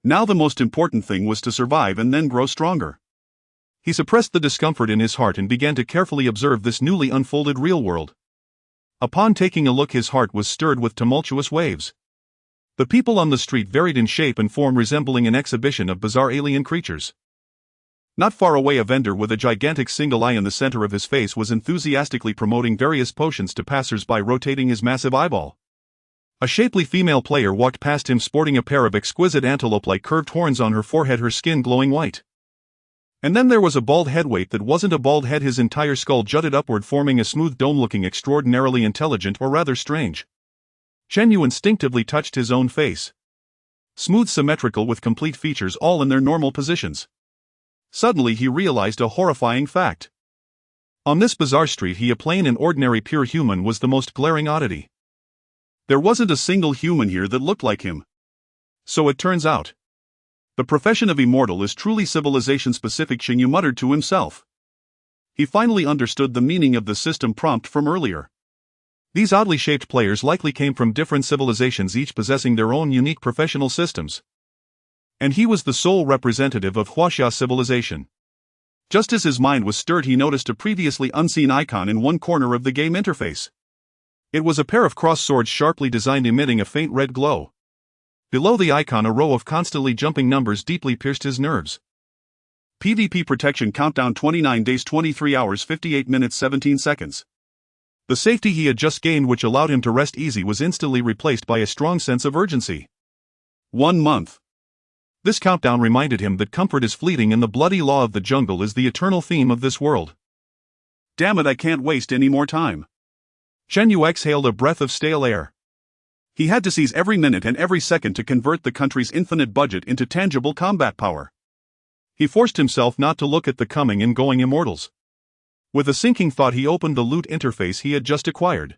Now the most important thing was to survive and then grow stronger. He suppressed the discomfort in his heart and began to carefully observe this newly unfolded real world. Upon taking a look, his heart was stirred with tumultuous waves. The people on the street varied in shape and form, resembling an exhibition of bizarre alien creatures. Not far away, a vendor with a gigantic single eye in the center of his face was enthusiastically promoting various potions to passers-by, rotating his massive eyeball. A shapely female player walked past him, sporting a pair of exquisite antelope-like curved horns on her forehead, her skin glowing white. And then there was a bald headweight that wasn't a bald head, his entire skull jutted upward, forming a smooth dome, looking extraordinarily intelligent, or rather strange. Chen Yu instinctively touched his own face. Smooth, symmetrical, with complete features all in their normal positions. Suddenly he realized a horrifying fact. On this bizarre street, a plain and ordinary pure human was the most glaring oddity. There wasn't a single human here that looked like him. So it turns out, the profession of immortal is truly civilization-specific, Chen Yu muttered to himself. He finally understood the meaning of the system prompt from earlier. These oddly shaped players likely came from different civilizations, each possessing their own unique professional systems. And he was the sole representative of Huaxia civilization. Just as his mind was stirred, he noticed a previously unseen icon in one corner of the game interface. It was a pair of cross swords, sharply designed, emitting a faint red glow. Below the icon, a row of constantly jumping numbers deeply pierced his nerves. PvP protection countdown 29 days 23 hours 58 minutes 17 seconds. The safety he had just gained, which allowed him to rest easy, was instantly replaced by a strong sense of urgency. 1 month. This countdown reminded him that comfort is fleeting and the bloody law of the jungle is the eternal theme of this world. Damn it, I can't waste any more time. Chen Yu exhaled a breath of stale air. He had to seize every minute and every second to convert the country's infinite budget into tangible combat power. He forced himself not to look at the coming and going immortals. With a sinking thought, he opened the loot interface he had just acquired.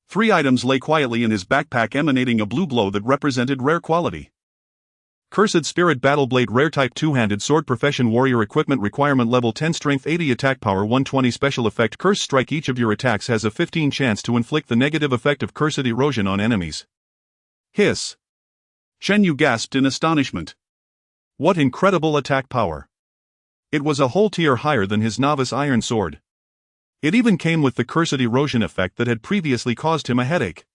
3 items lay quietly in his backpack, emanating a blue glow that represented rare quality. Cursed Spirit Battleblade, rare type, 2-handed sword, profession warrior, equipment requirement level 10, strength 80, attack power 120, special effect Curse Strike. Each of your attacks has a 15 chance to inflict the negative effect of cursed erosion on enemies. Hiss. Chen Yu gasped in astonishment. What incredible attack power! It was a whole tier higher than his novice iron sword. It even came with the cursed erosion effect that had previously caused him a headache.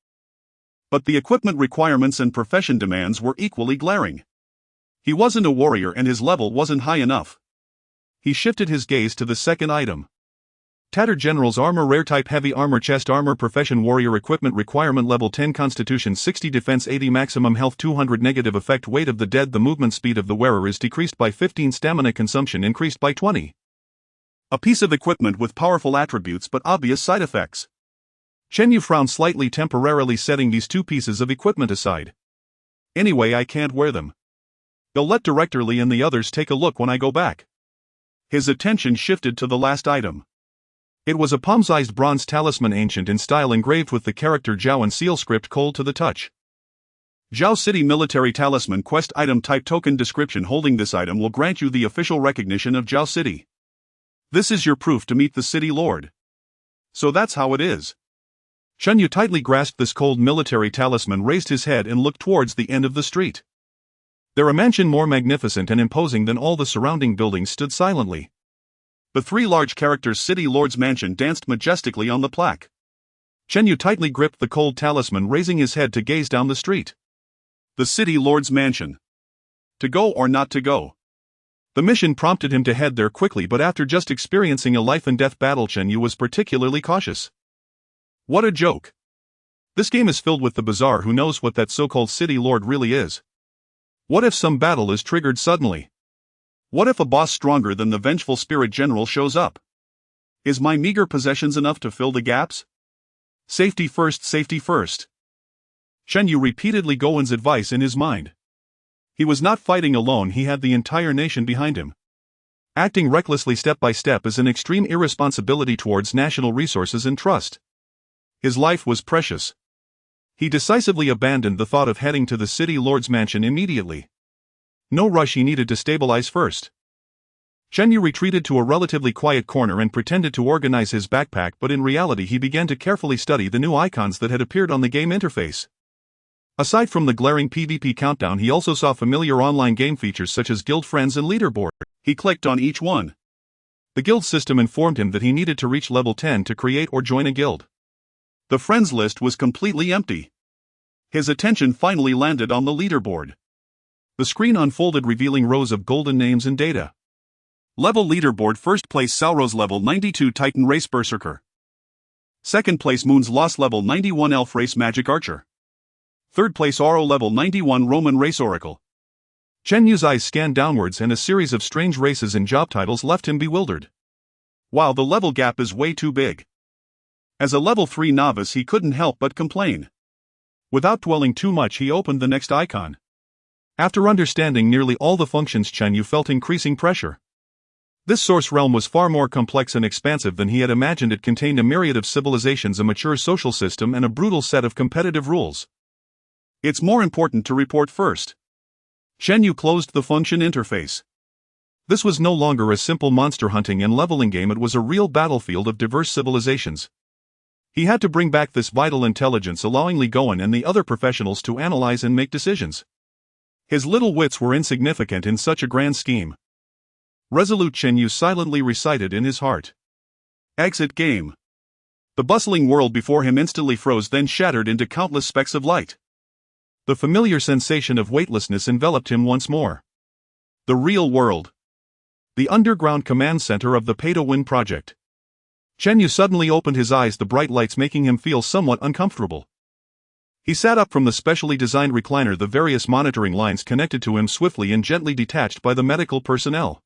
But the equipment requirements and profession demands were equally glaring. He wasn't a warrior and his level wasn't high enough. He shifted his gaze to the second item. Tattered General's armor, rare type, heavy armor, chest armor, profession warrior, equipment requirement level 10, constitution 60, defense 80, maximum health 200, negative effect weight of the dead. The movement speed of the wearer is decreased by 15, stamina consumption increased by 20. A piece of equipment with powerful attributes but obvious side effects. Chen Yu frowned slightly, temporarily setting these 2 pieces of equipment aside. Anyway, I can't wear them. They'll let Director Lee and the others take a look when I go back. His attention shifted to the last item. It was a palm-sized bronze talisman, ancient in style, engraved with the character Zhao and seal script, cold to the touch. Zhao City Military Talisman, quest item type, token description. Holding this item will grant you the official recognition of Zhao City. This is your proof to meet the city lord. So that's how it is. Chen Yu tightly grasped this cold military talisman, raised his head and looked towards the end of the street. There, a mansion more magnificent and imposing than all the surrounding buildings stood silently. The 3 large characters City Lord's Mansion danced majestically on the plaque. Chen Yu tightly gripped the cold talisman, raising his head to gaze down the street. The City Lord's Mansion. To go or not to go? The mission prompted him to head there quickly, but after just experiencing a life-and-death battle, Chen Yu was particularly cautious. What a joke. This game is filled with the bizarre. Who knows what that so-called City Lord really is? What if some battle is triggered suddenly? What if a boss stronger than the vengeful Spirit General shows up? Is my meager possessions enough to fill the gaps? Safety first, safety first. Chen Yu repeatedly Gowen's advice in his mind. He was not fighting alone, he had the entire nation behind him. Acting recklessly step by step is an extreme irresponsibility towards national resources and trust. His life was precious. He decisively abandoned the thought of heading to the City Lord's Mansion immediately. No rush, he needed to stabilize first. Chen Yu retreated to a relatively quiet corner and pretended to organize his backpack, but in reality he began to carefully study the new icons that had appeared on the game interface. Aside from the glaring PvP countdown, he also saw familiar online game features such as guild friends and leaderboard. He clicked on each one. The guild system informed him that he needed to reach level 10 to create or join a guild. The friends list was completely empty. His attention finally landed on the leaderboard. The screen unfolded, revealing rows of golden names and data. Level leaderboard: first place Salrose, level 92, Titan Race Berserker. Second place Moon's Lost, level 91, Elf Race Magic Archer. Third place Oro, level 91, Roman Race Oracle. Chen Yu's eyes scanned downwards and a series of strange races and job titles left him bewildered. Wow, the level gap is way too big. As a level 3 novice, he couldn't help but complain. Without dwelling too much, he opened the next icon. After understanding nearly all the functions, Chen Yu felt increasing pressure. This source realm was far more complex and expansive than he had imagined. It contained a myriad of civilizations, a mature social system, and a brutal set of competitive rules. It's more important to report first. Chen Yu closed the function interface. This was no longer a simple monster hunting and leveling game, it was a real battlefield of diverse civilizations. He had to bring back this vital intelligence, allowing Li Gowen and the other professionals to analyze and make decisions. His little wits were insignificant in such a grand scheme. Resolute, Chen Yu silently recited in his heart. Exit game. The bustling world before him instantly froze, then shattered into countless specks of light. The familiar sensation of weightlessness enveloped him once more. The real world. The underground command center of the Pay-to-Win project. Chen Yu suddenly opened his eyes, the bright lights making him feel somewhat uncomfortable. He sat up from the specially designed recliner, the various monitoring lines connected to him swiftly and gently detached by the medical personnel.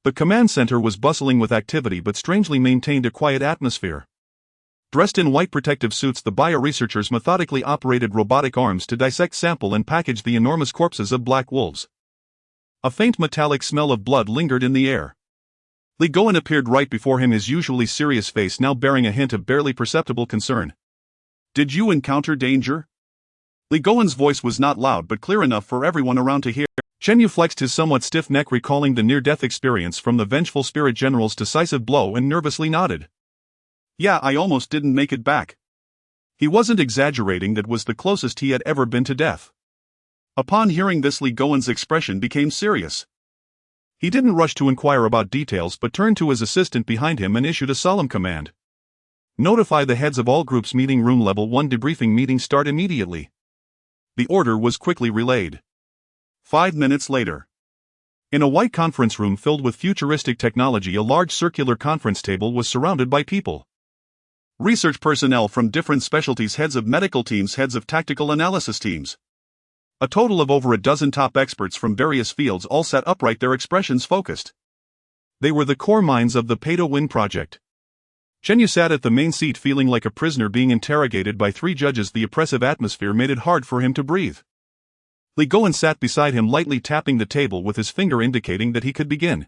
The command center was bustling with activity but strangely maintained a quiet atmosphere. Dressed in white protective suits, the bio-researchers methodically operated robotic arms to dissect, sample and package the enormous corpses of black wolves. A faint metallic smell of blood lingered in the air. Li Goen appeared right before him, his usually serious face now bearing a hint of barely perceptible concern. "Did you encounter danger?" Li Goen's voice was not loud but clear enough for everyone around to hear. Chen Yu flexed his somewhat stiff neck, recalling the near-death experience from the Vengeful Spirit General's decisive blow, and nervously nodded. "Yeah, I almost didn't make it back." He wasn't exaggerating, that was the closest he had ever been to death. Upon hearing this, Li Goen's expression became serious. He didn't rush to inquire about details but turned to his assistant behind him and issued a solemn command. "Notify the heads of all groups, meeting room level 1 debriefing meeting start immediately." The order was quickly relayed. 5 minutes later. In a white conference room filled with futuristic technology, a large circular conference table was surrounded by people. Research personnel from different specialties, heads of medical teams, heads of tactical analysis teams. A total of over a dozen top experts from various fields all sat upright, their expressions focused. They were the core minds of the Pay-to-Win project. Chen Yu sat at the main seat, feeling like a prisoner being interrogated by 3 judges. The oppressive atmosphere made it hard for him to breathe. Li Goen sat beside him, lightly tapping the table with his finger, indicating that he could begin.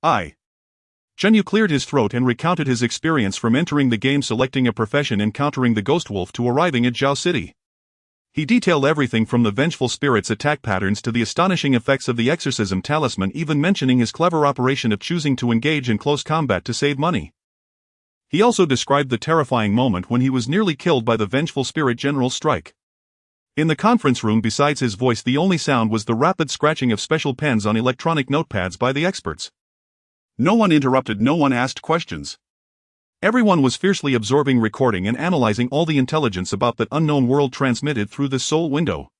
Chen Yu cleared his throat and recounted his experience from entering the game, selecting a profession, encountering the Ghost Wolf, to arriving at Zhao City. He detailed everything from the vengeful spirit's attack patterns to the astonishing effects of the exorcism talisman, even mentioning his clever operation of choosing to engage in close combat to save money. He also described the terrifying moment when he was nearly killed by the Vengeful Spirit General's strike. In the conference room, besides his voice, the only sound was the rapid scratching of special pens on electronic notepads by the experts. No one interrupted, no one asked questions. Everyone was fiercely absorbing, recording and analyzing all the intelligence about that unknown world transmitted through the soul window.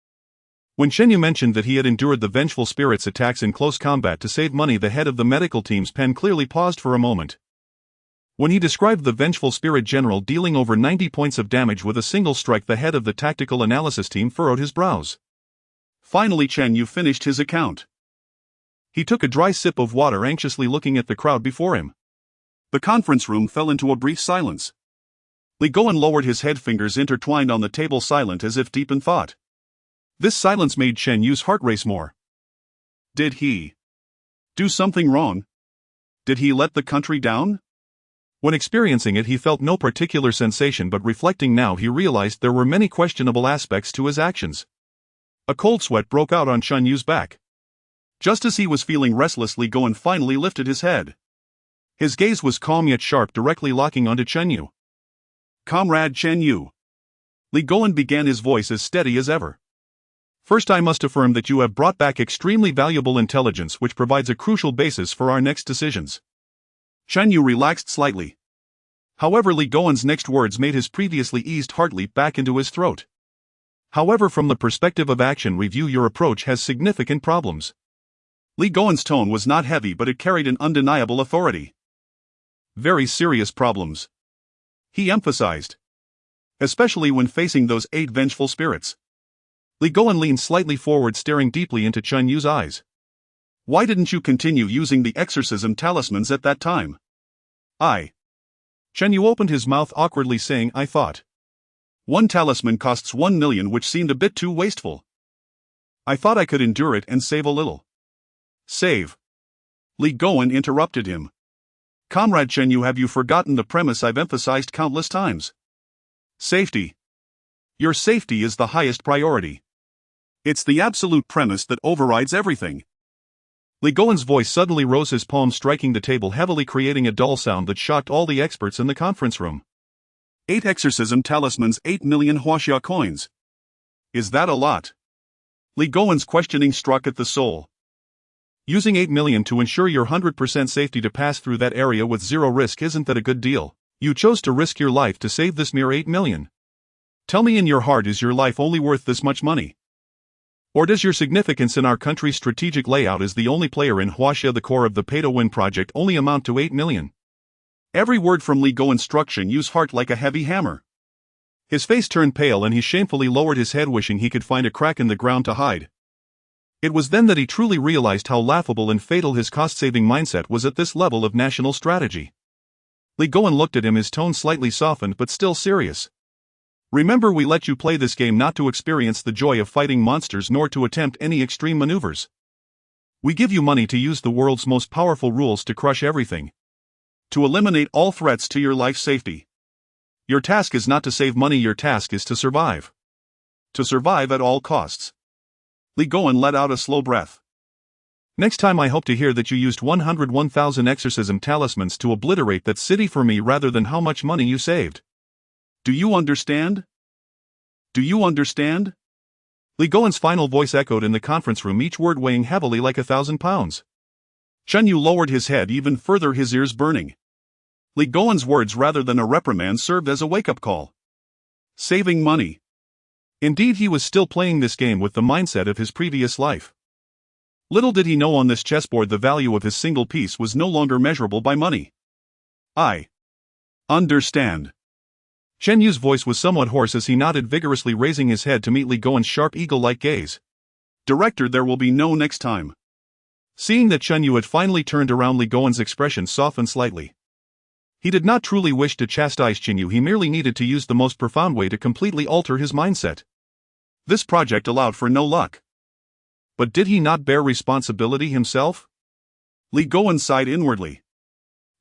When Chen Yu mentioned that he had endured the Vengeful Spirit's attacks in close combat to save money, the head of the medical team's pen clearly paused for a moment. When he described the Vengeful Spirit General dealing over 90 points of damage with a single strike, the head of the tactical analysis team furrowed his brows. Finally, Chen Yu finished his account. He took a dry sip of water, anxiously looking at the crowd before him. The conference room fell into a brief silence. Li Goen lowered his head, fingers intertwined on the table, silent as if deep in thought. This silence made Chen Yu's heart race more. Did he do something wrong? Did he let the country down? When experiencing it, he felt no particular sensation, but reflecting now, he realized there were many questionable aspects to his actions. A cold sweat broke out on Chen Yu's back. Just as he was feeling restless, Li Goen finally lifted his head. His gaze was calm yet sharp, directly locking onto Chen Yu. "Comrade Chen Yu." Li Goen began, his voice as steady as ever. "First, I must affirm that you have brought back extremely valuable intelligence which provides a crucial basis for our next decisions." Chen Yu relaxed slightly. However, Li Goen's next words made his previously eased heart leap back into his throat. "However, from the perspective of action review, your approach has significant problems." Li Goen's tone was not heavy, but it carried an undeniable authority. "Very serious problems," he emphasized. "Especially when facing those 8 vengeful spirits." Li Goen leaned slightly forward, staring deeply into Chen Yu's eyes. "Why didn't you continue using the exorcism talismans at that time?" Chen Yu opened his mouth awkwardly, saying, "I thought. One talisman costs 1 million, which seemed a bit too wasteful. I thought I could endure it and save a little." "Save?" Li Goen interrupted him. "Comrade Chen Yu, have you forgotten the premise I've emphasized countless times? Safety. Your safety is the highest priority. It's the absolute premise that overrides everything." Li Goen's voice suddenly rose, his palm striking the table heavily, creating a dull sound that shocked all the experts in the conference room. 8 exorcism talismans, 8 million huaxia coins. Is that a lot? Li Goen's questioning struck at the soul. Using 8 million to ensure your 100% safety to pass through that area with 0 risk, isn't that a good deal? You chose to risk your life to save this mere 8 million. Tell me in your heart, is your life only worth this much money? Or does your significance in our country's strategic layout as the only player in Huaxia, the core of the pay-to-win project, only amount to 8 million? Every word from Li Goen's instruction used heart like a heavy hammer. His face turned pale and he shamefully lowered his head, wishing he could find a crack in the ground to hide. It was then that he truly realized how laughable and fatal his cost-saving mindset was at this level of national strategy. Li Goen looked at him, his tone slightly softened but still serious. Remember, we let you play this game not to experience the joy of fighting monsters nor to attempt any extreme maneuvers. We give you money to use the world's most powerful rules to crush everything. To eliminate all threats to your life safety. Your task is not to save money, your task is to survive. To survive at all costs. Li Goen let out a slow breath. Next time I hope to hear that you used 101,000 exorcism talismans to obliterate that city for me rather than how much money you saved. Do you understand? Do you understand? Li Goen's final voice echoed in the conference room, each word weighing heavily like 1,000 pounds. Chen Yu lowered his head even further, his ears burning. Li Goen's words, rather than a reprimand, served as a wake-up call. Saving money. Indeed, he was still playing this game with the mindset of his previous life. Little did he know, on this chessboard the value of his single piece was no longer measurable by money. I understand. Chen Yu's voice was somewhat hoarse as he nodded vigorously, raising his head to meet Li Goen's sharp, eagle-like gaze. Director, there will be no next time. Seeing that Chen Yu had finally turned around, Li Goen's expression softened slightly. He did not truly wish to chastise Chen Yu, he merely needed to use the most profound way to completely alter his mindset. This project allowed for no luck. But did he not bear responsibility himself? Li Goen sighed inwardly.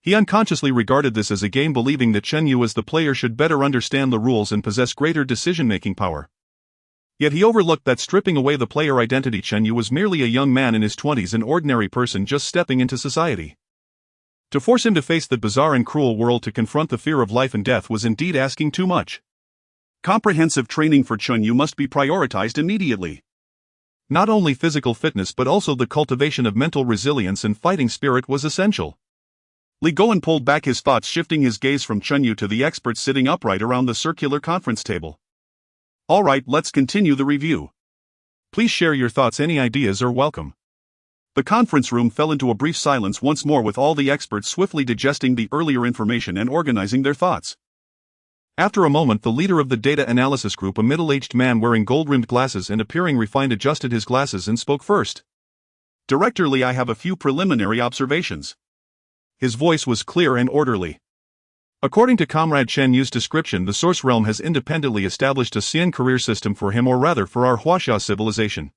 He unconsciously regarded this as a game, believing that Chen Yu as the player should better understand the rules and possess greater decision-making power. Yet he overlooked that, stripping away the player identity, Chen Yu was merely a young man in his 20s, an ordinary person just stepping into society. To force him to face the bizarre and cruel world, to confront the fear of life and death, was indeed asking too much. Comprehensive training for Chen Yu must be prioritized immediately. Not only physical fitness but also the cultivation of mental resilience and fighting spirit was essential. Li Goen pulled back his thoughts, shifting his gaze from Chen Yu to the experts sitting upright around the circular conference table. All right, let's continue the review. Please share your thoughts, any ideas are welcome. The conference room fell into a brief silence once more, with all the experts swiftly digesting the earlier information and organizing their thoughts. After a moment, the leader of the data analysis group, a middle-aged man wearing gold-rimmed glasses and appearing refined, adjusted his glasses and spoke first. Director Li, I have a few preliminary observations. His voice was clear and orderly. According to Comrade Chen Yu's description, the Source Realm has independently established a Xian career system for him, or rather for our Huaxia civilization.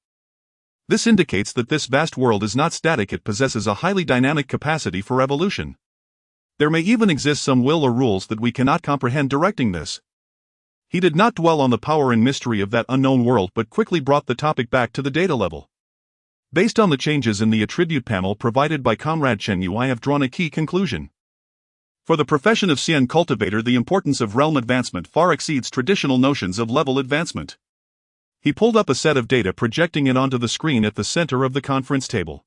This indicates that this vast world is not static, it possesses a highly dynamic capacity for evolution. There may even exist some will or rules that we cannot comprehend directing this. He did not dwell on the power and mystery of that unknown world, but quickly brought the topic back to the data level. Based on the changes in the attribute panel provided by Comrade Chen Yu, I have drawn a key conclusion. For the profession of Xian cultivator, the importance of realm advancement far exceeds traditional notions of level advancement. He pulled up a set of data, projecting it onto the screen at the center of the conference table.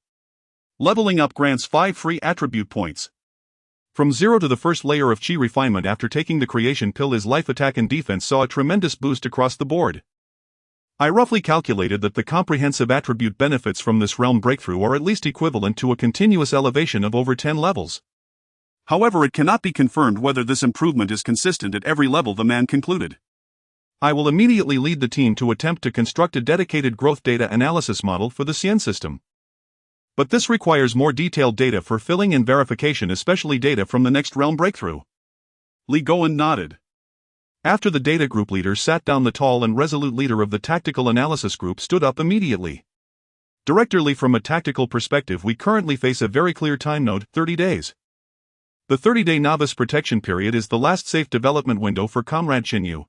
Leveling up grants 5 free attribute points. From 0 to the first layer of Qi refinement after taking the creation pill, his life, attack and defense saw a tremendous boost across the board. I roughly calculated that the comprehensive attribute benefits from this realm breakthrough are at least equivalent to a continuous elevation of over 10 levels. However, it cannot be confirmed whether this improvement is consistent at every level, the man concluded. I will immediately lead the team to attempt to construct a dedicated growth data analysis model for the Xian system. But this requires more detailed data for filling and verification, especially data from the next realm breakthrough. Li Goen nodded. After the data group leader sat down, the tall and resolute leader of the tactical analysis group stood up immediately. Director Li, from a tactical perspective, we currently face a very clear time node: 30 days. The 30-day novice protection period is the last safe development window for Comrade Chen Yu.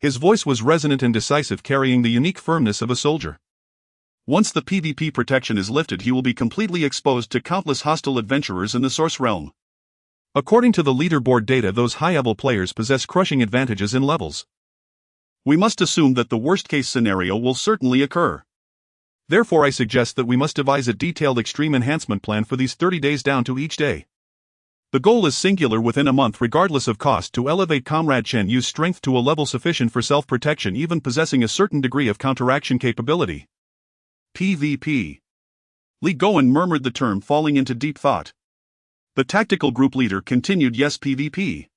His voice was resonant and decisive, carrying the unique firmness of a soldier. Once the PvP protection is lifted, he will be completely exposed to countless hostile adventurers in the Source Realm. According to the leaderboard data, those high-level players possess crushing advantages in levels. We must assume that the worst-case scenario will certainly occur. Therefore, I suggest that we must devise a detailed extreme enhancement plan for these 30 days down to each day. The goal is singular within a month regardless of cost to elevate Comrade Chen Yu's strength to a level sufficient for self-protection even possessing a certain degree of counteraction capability. PvP. Li Goen murmured the term falling into deep thought. The tactical group leader continued yes PvP.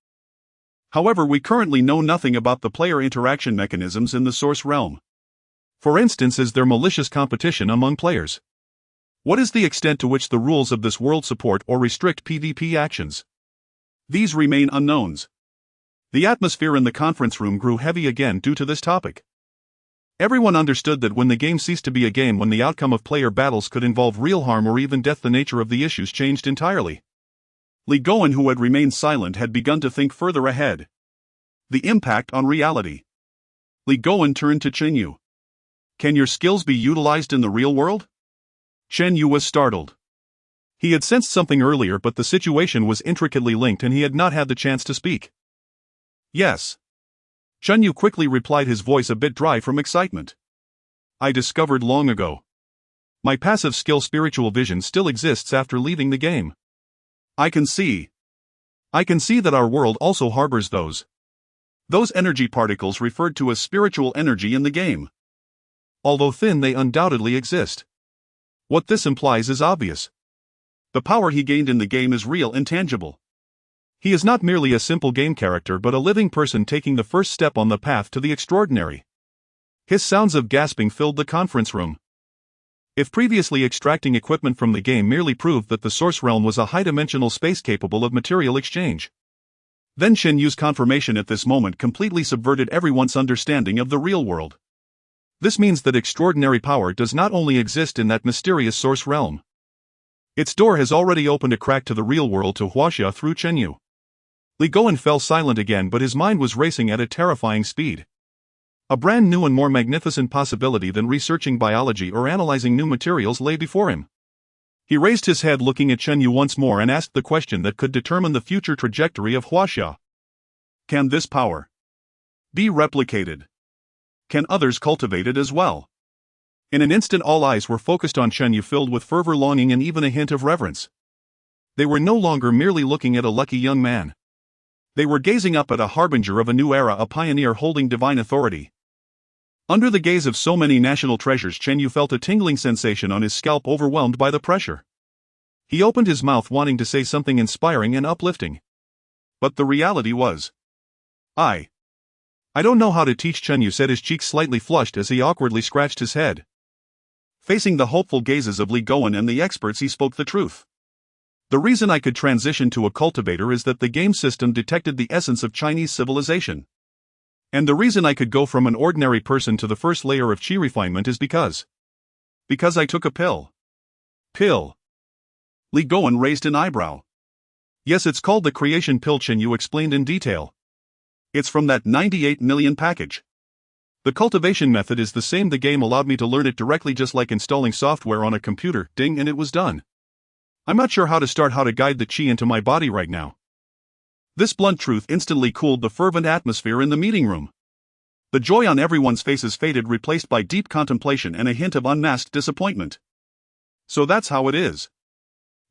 However we currently know nothing about the player interaction mechanisms in the source realm. For instance, is there malicious competition among players? What is the extent to which the rules of this world support or restrict PvP actions? These remain unknowns. The atmosphere in the conference room grew heavy again due to this topic. Everyone understood that when the game ceased to be a game when the outcome of player battles could involve real harm or even death, the nature of the issues changed entirely. Li Goen, who had remained silent, had begun to think further ahead. The impact on reality. Li Goen turned to Chen Yu. Can your skills be utilized in the real world? Chen Yu was startled. He had sensed something earlier, but the situation was intricately linked and he had not had the chance to speak. Yes. Chen Yu quickly replied, his voice a bit dry from excitement. I discovered long ago. My passive skill spiritual vision still exists after leaving the game. I can see that our world also harbors those energy particles referred to as spiritual energy in the game. Although thin, they undoubtedly exist. What this implies is obvious. The power he gained in the game is real and tangible. He is not merely a simple game character but a living person taking the first step on the path to the extraordinary. His sounds of gasping filled the conference room. If previously extracting equipment from the game merely proved that the source realm was a high-dimensional space capable of material exchange, then Chen Yu's confirmation at this moment completely subverted everyone's understanding of the real world. This means that extraordinary power does not only exist in that mysterious source realm. Its door has already opened a crack to the real world to Huaxia through Chen Yu. Li Goen fell silent again, but his mind was racing at a terrifying speed. A brand new and more magnificent possibility than researching biology or analyzing new materials lay before him. He raised his head, looking at Chen Yu once more, and asked the question that could determine the future trajectory of Huaxia. Can this power be replicated? Can others cultivate it as well? In an instant all eyes were focused on Chen Yu, filled with fervor, longing, and even a hint of reverence. They were no longer merely looking at a lucky young man. They were gazing up at a harbinger of a new era, a pioneer holding divine authority. Under the gaze of so many national treasures, Chen Yu felt a tingling sensation on his scalp, overwhelmed by the pressure. He opened his mouth, wanting to say something inspiring and uplifting. But the reality was, I don't know how to teach, Chen Yu said, his cheeks slightly flushed as he awkwardly scratched his head. Facing the hopeful gazes of Li Goen and the experts, he spoke the truth. The reason I could transition to a cultivator is that the game system detected the essence of Chinese civilization. And the reason I could go from an ordinary person to the first layer of qi refinement is because I took a pill. Pill? Li Goen raised an eyebrow. Yes, it's called the creation pill, Chen Yu explained in detail. It's from that 98 million package. The cultivation method is the same. The game allowed me to learn it directly, just like installing software on a computer. Ding, and it was done. I'm not sure how to guide the qi into my body right now. This blunt truth instantly cooled the fervent atmosphere in the meeting room. The joy on everyone's faces faded, replaced by deep contemplation and a hint of unmasked disappointment. So that's how it is.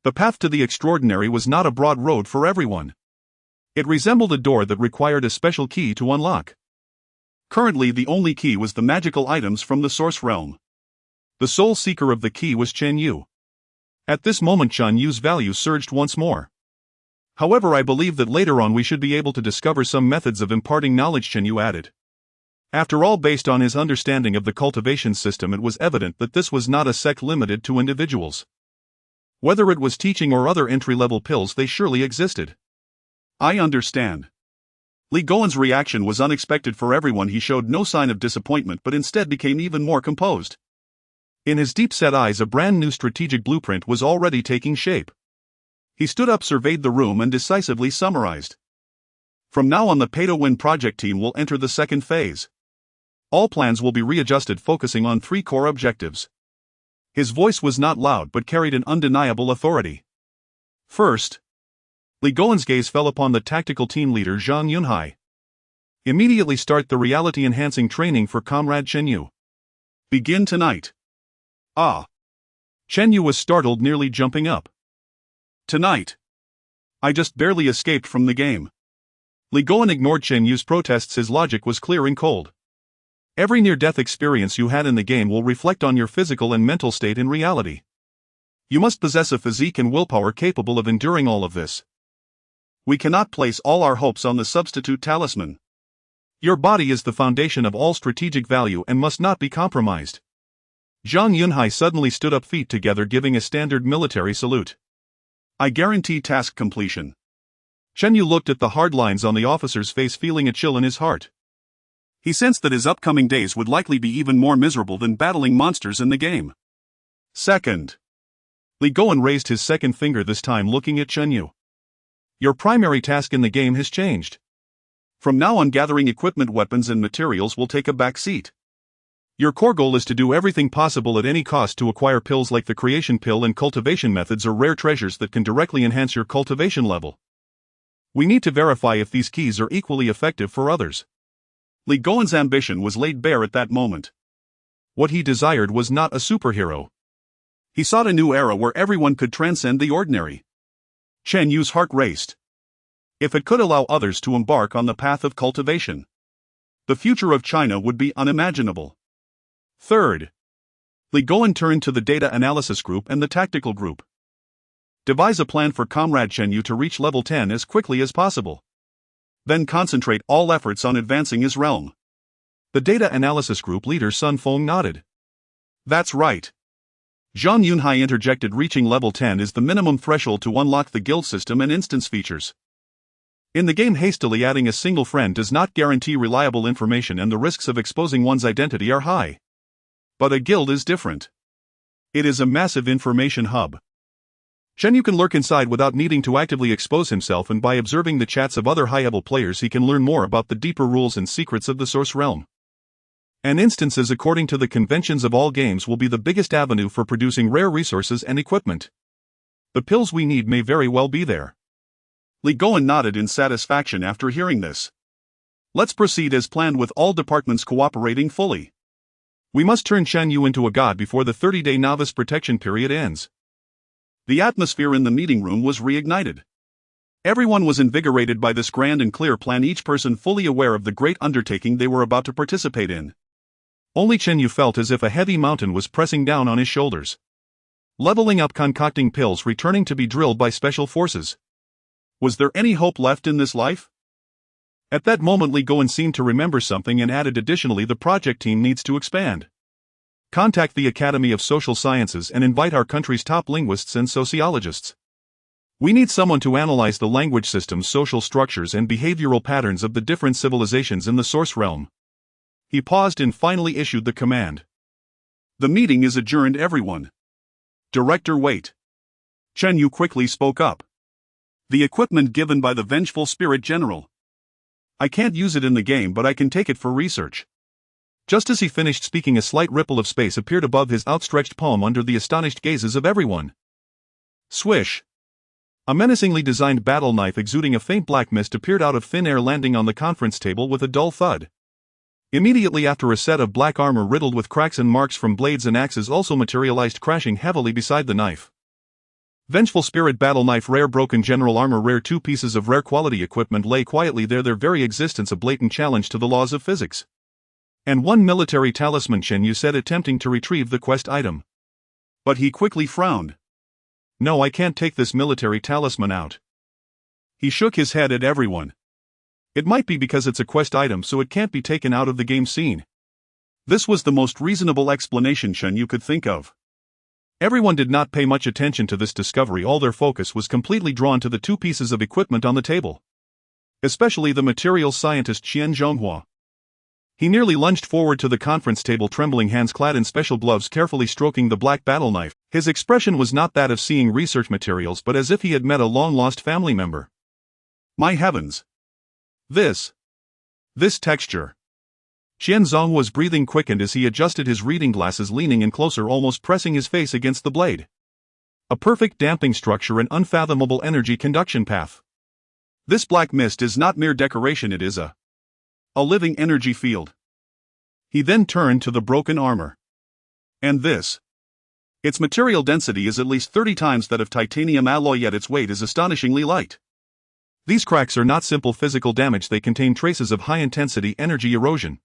The path to the extraordinary was not a broad road for everyone. It resembled a door that required a special key to unlock. Currently, the only key was the magical items from the source realm. The sole seeker of the key was Chen Yu. At this moment, Chen Yu's value surged once more. However, I believe that later on we should be able to discover some methods of imparting knowledge, Chen Yu added. After all, based on his understanding of the cultivation system, it was evident that this was not a sect limited to individuals. Whether it was teaching or other entry-level pills, they surely existed. I understand. Li Goen's reaction was unexpected for everyone. He showed no sign of disappointment but instead became even more composed. In his deep-set eyes, a brand new strategic blueprint was already taking shape. He stood up, surveyed the room, and decisively summarized. From now on, the pay-to-win project team will enter the second phase. All plans will be readjusted, focusing on 3 core objectives. His voice was not loud but carried an undeniable authority. First, Li Goen's gaze fell upon the tactical team leader Zhang Yunhai. Immediately start the reality-enhancing training for Comrade Chen Yu. Begin tonight. Ah! Chen Yu was startled, nearly jumping up. Tonight? I just barely escaped from the game. Li Goen ignored Chen Yu's protests. His logic was clear and cold. Every near-death experience you had in the game will reflect on your physical and mental state in reality. You must possess a physique and willpower capable of enduring all of this. We cannot place all our hopes on the substitute talisman. Your body is the foundation of all strategic value and must not be compromised. Zhang Yunhai suddenly stood up, feet together, giving a standard military salute. I guarantee task completion. Chen Yu looked at the hard lines on the officer's face, feeling a chill in his heart. He sensed that his upcoming days would likely be even more miserable than battling monsters in the game. Second. Li Goen raised his second finger, this time looking at Chen Yu. Your primary task in the game has changed. From now on, gathering equipment, weapons and materials will take a back seat. Your core goal is to do everything possible at any cost to acquire pills like the creation pill and cultivation methods, or rare treasures that can directly enhance your cultivation level. We need to verify if these keys are equally effective for others. Li Goen's ambition was laid bare at that moment. What he desired was not a superhero. He sought a new era where everyone could transcend the ordinary. Chen Yu's heart raced. If it could allow others to embark on the path of cultivation, the future of China would be unimaginable. Third. Li Goen turned to the data analysis group and the tactical group. Devise a plan for Comrade Chen Yu to reach level 10 as quickly as possible. Then concentrate all efforts on advancing his realm. The data analysis group leader Sun Feng nodded. That's right. Zhang Yunhai interjected. Reaching level 10 is the minimum threshold to unlock the guild system and instance features. In the game, hastily adding a single friend does not guarantee reliable information, and the risks of exposing one's identity are high. But a guild is different. It is a massive information hub. Chen Yu can lurk inside without needing to actively expose himself, and by observing the chats of other high-level players he can learn more about the deeper rules and secrets of the Source Realm. And instances, according to the conventions of all games, will be the biggest avenue for producing rare resources and equipment. The pills we need may very well be there. Li Goen nodded in satisfaction after hearing this. Let's proceed as planned, with all departments cooperating fully. We must turn Chen Yu into a god before the 30-day novice protection period ends. The atmosphere in the meeting room was reignited. Everyone was invigorated by this grand and clear plan, each person fully aware of the great undertaking they were about to participate in. Only Chen Yu felt as if a heavy mountain was pressing down on his shoulders. Leveling up, concocting pills, returning to be drilled by special forces. Was there any hope left in this life? At that moment, Li Goen seemed to remember something and added, additionally, the project team needs to expand. Contact the Academy of Social Sciences and invite our country's top linguists and sociologists. We need someone to analyze the language systems, social structures and behavioral patterns of the different civilizations in the Source Realm. He paused and finally issued the command. The meeting is adjourned, everyone. Director, wait. Chen Yu quickly spoke up. The equipment given by the Vengeful Spirit General. I can't use it in the game, but I can take it for research. Just as he finished speaking, a slight ripple of space appeared above his outstretched palm under the astonished gazes of everyone. Swish! A menacingly designed battle knife exuding a faint black mist appeared out of thin air, landing on the conference table with a dull thud. Immediately after, a set of black armor riddled with cracks and marks from blades and axes also materialized, crashing heavily beside the knife. Vengeful Spirit Battle Knife, rare broken general armor, rare. Two pieces of rare quality equipment lay quietly there, their very existence a blatant challenge to the laws of physics. And one military talisman, Chen Yu said, attempting to retrieve the quest item. But he quickly frowned. No, I can't take this military talisman out. He shook his head at everyone. It might be because it's a quest item, so it can't be taken out of the game scene. This was the most reasonable explanation Chen Yu could think of. Everyone did not pay much attention to this discovery. All their focus was completely drawn to the two pieces of equipment on the table. Especially the materials scientist Qian Zhonghua. He nearly lunged forward to the conference table, trembling hands clad in special gloves, carefully stroking the black battle knife. His expression was not that of seeing research materials, but as if he had met a long-lost family member. My heavens! This texture. Qian Zhonghua's breathing quickened as he adjusted his reading glasses, leaning in closer, almost pressing his face against the blade. A perfect damping structure and unfathomable energy conduction path. This black mist is not mere decoration, it is a living energy field. He then turned to the broken armor. And this. Its material density is at least 30 times that of titanium alloy, yet its weight is astonishingly light. These cracks are not simple physical damage, they contain traces of high-intensity energy erosion.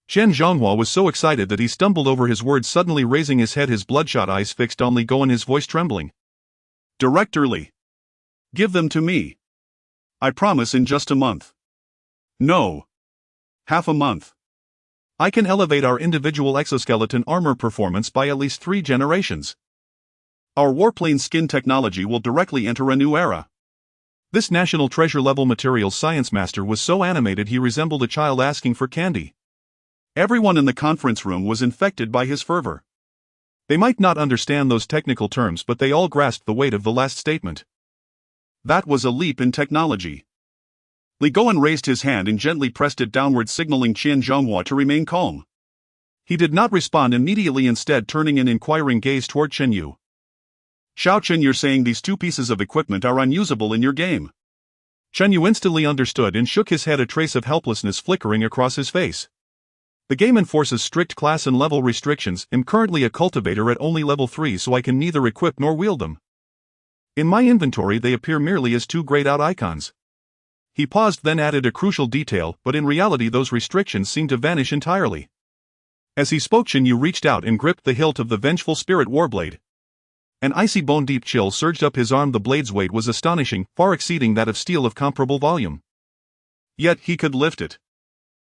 Chen Zhonghua was so excited that he stumbled over his words, suddenly raising his head, his bloodshot eyes fixed on Li Goen, his voice trembling. "Director Li. Give them to me. I promise in just a month. No. Half a month. I can elevate our individual exoskeleton armor performance by at least 3 generations. Our warplane skin technology will directly enter a new era." This national treasure-level materials science master was so animated he resembled a child asking for candy. Everyone in the conference room was infected by his fervor. They might not understand those technical terms, but they all grasped the weight of the last statement. That was a leap in technology. Li Goen raised his hand and gently pressed it downward, signaling Chen Zhonghua to remain calm. He did not respond immediately, instead turning an inquiring gaze toward Chen Yu. "Xiao Chen, you're saying these 2 pieces of equipment are unusable in your game?" Chen Yu instantly understood and shook his head, a trace of helplessness flickering across his face. "The game enforces strict class and level restrictions. I'm currently a cultivator at only level 3, so I can neither equip nor wield them. In my inventory they appear merely as 2 grayed out icons." He paused, then added a crucial detail, but in reality those restrictions seemed to vanish entirely. As he spoke, Chen Yu reached out and gripped the hilt of the Vengeful Spirit Warblade. An icy bone-deep chill surged up his arm. The blade's weight was astonishing, far exceeding that of steel of comparable volume. Yet he could lift it.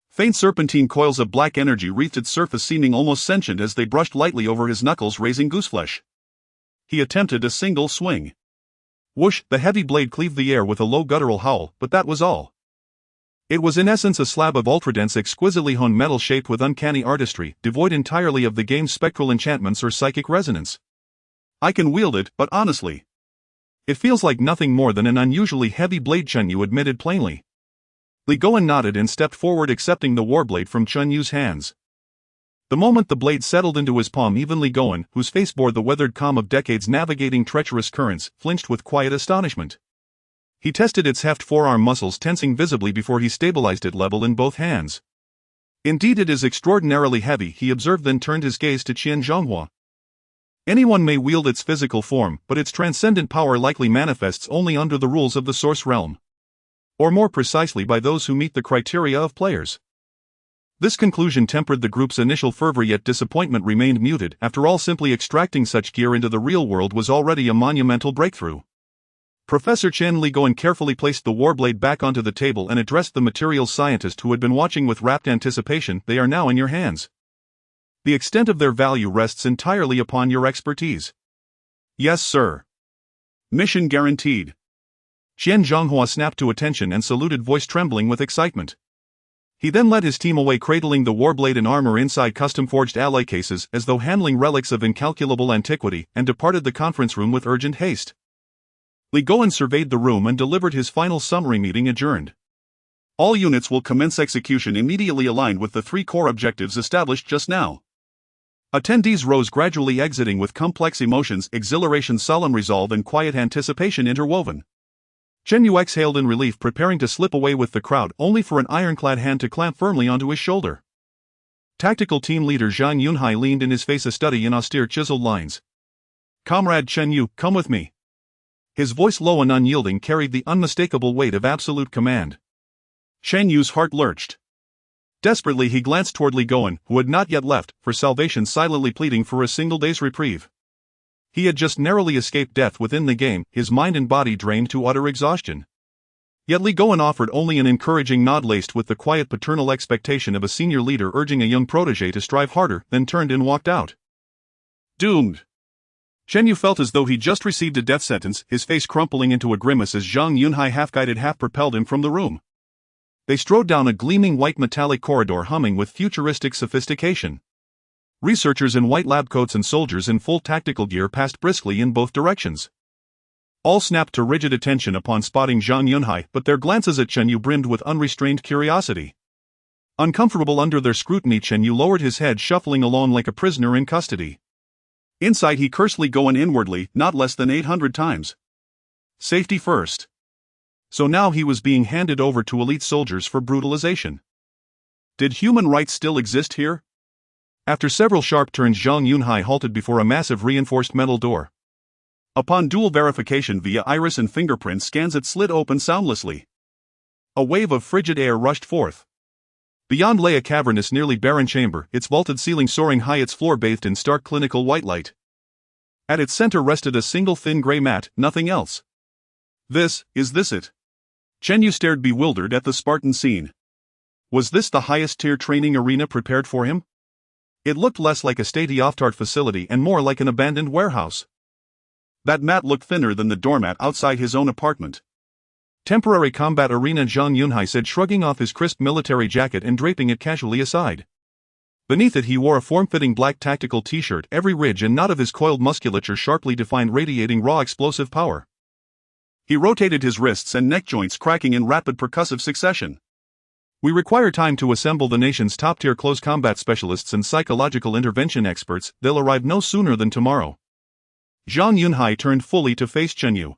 Faint serpentine coils of black energy wreathed its surface, seeming almost sentient as they brushed lightly over his knuckles, raising gooseflesh. He attempted a single swing. Whoosh! The heavy blade cleaved the air with a low guttural howl, but that was all. It was in essence a slab of ultradense, exquisitely honed metal shaped with uncanny artistry, devoid entirely of the game's spectral enchantments or psychic resonance. "I can wield it, but honestly, it feels like nothing more than an unusually heavy blade," Chen Yu admitted plainly. Li Goen nodded and stepped forward, accepting the warblade from Chen Yu's hands. The moment the blade settled into his palm, even Li Goen, whose face bore the weathered calm of decades navigating treacherous currents, flinched with quiet astonishment. He tested its heft, forearm muscles tensing visibly before he stabilized it level in both hands. "Indeed, it is extraordinarily heavy," he observed, then turned his gaze to Chen Zhonghua. "Anyone may wield its physical form, but its transcendent power likely manifests only under the rules of the Source Realm. Or more precisely, by those who meet the criteria of players." This conclusion tempered the group's initial fervor, yet disappointment remained muted. After all, simply extracting such gear into the real world was already a monumental breakthrough. Professor Chen. Li Goen carefully placed the warblade back onto the table and addressed the materials scientist, who had been watching with rapt anticipation. "They are now in your hands. The extent of their value rests entirely upon your expertise." "Yes, sir. Mission guaranteed." Chen Zhonghua snapped to attention and saluted, voice trembling with excitement. He then led his team away, cradling the warblade and armor inside custom-forged alloy cases as though handling relics of incalculable antiquity, and departed the conference room with urgent haste. Li Goen surveyed the room and delivered his final summary. "Meeting adjourned. All units will commence execution immediately, aligned with the 3 core objectives established just now." Attendees rose, gradually exiting with complex emotions, exhilaration, solemn resolve, and quiet anticipation interwoven. Chen Yu exhaled in relief, preparing to slip away with the crowd, only for an ironclad hand to clamp firmly onto his shoulder. Tactical team leader Zhang Yunhai leaned in, his face a study in austere chiseled lines. "Comrade Chen Yu, come with me." His voice, low and unyielding, carried the unmistakable weight of absolute command. Chen Yu's heart lurched. Desperately he glanced toward Li Goen, who had not yet left, for salvation, silently pleading for a single day's reprieve. He had just narrowly escaped death within the game, his mind and body drained to utter exhaustion. Yet Li Goen offered only an encouraging nod, laced with the quiet paternal expectation of a senior leader urging a young protege to strive harder, then turned and walked out. Doomed. Chen Yu felt as though he just received a death sentence, his face crumpling into a grimace as Zhang Yunhai half-guided, half-propelled him from the room. They strode down a gleaming white metallic corridor, humming with futuristic sophistication. Researchers in white lab coats and soldiers in full tactical gear passed briskly in both directions. All snapped to rigid attention upon spotting Zhang Yunhai, but their glances at Chen Yu brimmed with unrestrained curiosity. Uncomfortable under their scrutiny, Chen Yu lowered his head, shuffling along like a prisoner in custody. Inside, he cursed Li Goen inwardly, not less than 800 times. Safety first. So now he was being handed over to elite soldiers for brutalization. Did human rights still exist here? After several sharp turns, Zhang Yunhai halted before a massive reinforced metal door. Upon dual verification via iris and fingerprint scans, it slid open soundlessly. A wave of frigid air rushed forth. Beyond lay a cavernous, nearly barren chamber, its vaulted ceiling soaring high, its floor bathed in stark clinical white light. At its center rested a single thin gray mat, nothing else. Is this it? Chen Yu stared bewildered at the Spartan scene. Was this the highest-tier training arena prepared for him? It looked less like a state-of-the-art facility and more like an abandoned warehouse. That mat looked thinner than the doormat outside his own apartment. Temporary combat arena, Zhang Yunhai said, shrugging off his crisp military jacket and draping it casually aside. Beneath it he wore a form-fitting black tactical t-shirt, every ridge and knot of his coiled musculature sharply defined, radiating raw explosive power. He rotated his wrists and neck joints, cracking in rapid percussive succession. We require time to assemble the nation's top-tier close combat specialists and psychological intervention experts. They'll arrive no sooner than tomorrow. Zhang Yunhai turned fully to face Chen Yu.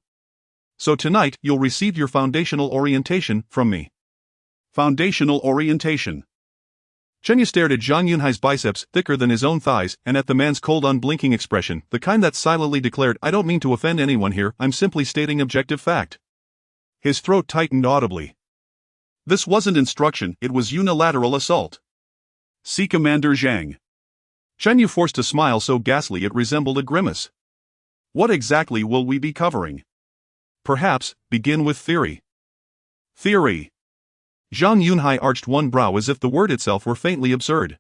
So tonight, you'll receive your foundational orientation from me. Foundational orientation. Chen Yu stared at Zhang Yunhai's biceps, thicker than his own thighs, and at the man's cold, unblinking expression, the kind that silently declared, "I don't mean to offend anyone here, I'm simply stating objective fact." His throat tightened audibly. This wasn't instruction, it was unilateral assault. See Commander Zhang. Chen Yu forced a smile so ghastly it resembled a grimace. What exactly will we be covering? Perhaps, begin with theory. Theory. Zhang Yunhai arched one brow as if the word itself were faintly absurd.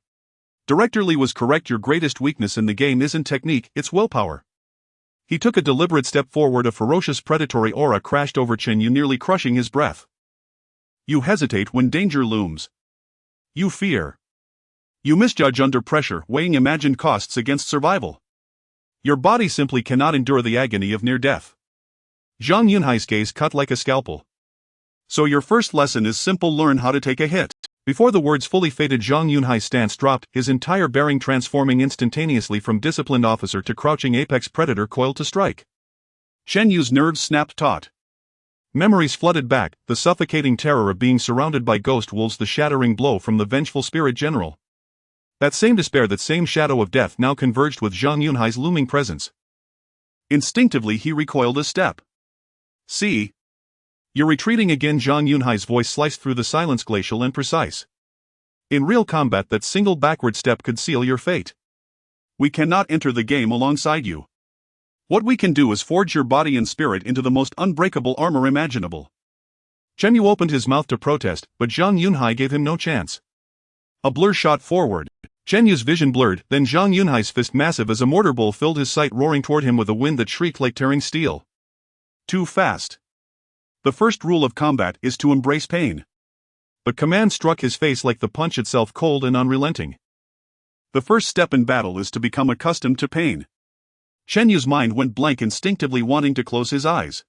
Director Li was correct, your greatest weakness in the game isn't technique, it's willpower. He took a deliberate step forward, a ferocious predatory aura crashed over Chen Yu, nearly crushing his breath. You hesitate when danger looms. You fear. You misjudge under pressure, weighing imagined costs against survival. Your body simply cannot endure the agony of near death. Zhang Yunhai's gaze cut like a scalpel. So your first lesson is simple, learn how to take a hit. Before the words fully faded, Zhang Yunhai's stance dropped, his entire bearing transforming instantaneously from disciplined officer to crouching apex predator coiled to strike. Chen Yu's nerves snapped taut. Memories flooded back, the suffocating terror of being surrounded by ghost wolves, the shattering blow from the vengeful spirit general. That same despair, that same shadow of death now converged with Zhang Yunhai's looming presence. Instinctively he recoiled a step. See? You're retreating again. Zhang Yunhai's voice sliced through the silence, glacial and precise. In real combat, that single backward step could seal your fate. We cannot enter the game alongside you. What we can do is forge your body and spirit into the most unbreakable armor imaginable. Chen Yu opened his mouth to protest, but Zhang Yunhai gave him no chance. A blur shot forward. Chen Yu's vision blurred, then Zhang Yunhai's fist, massive as a mortar bowl, filled his sight, roaring toward him with a wind that shrieked like tearing steel. Too fast. The first rule of combat is to embrace pain. But command struck his face like the punch itself, cold and unrelenting. The first step in battle is to become accustomed to pain. Chen Yu's mind went blank, instinctively wanting to close his eyes.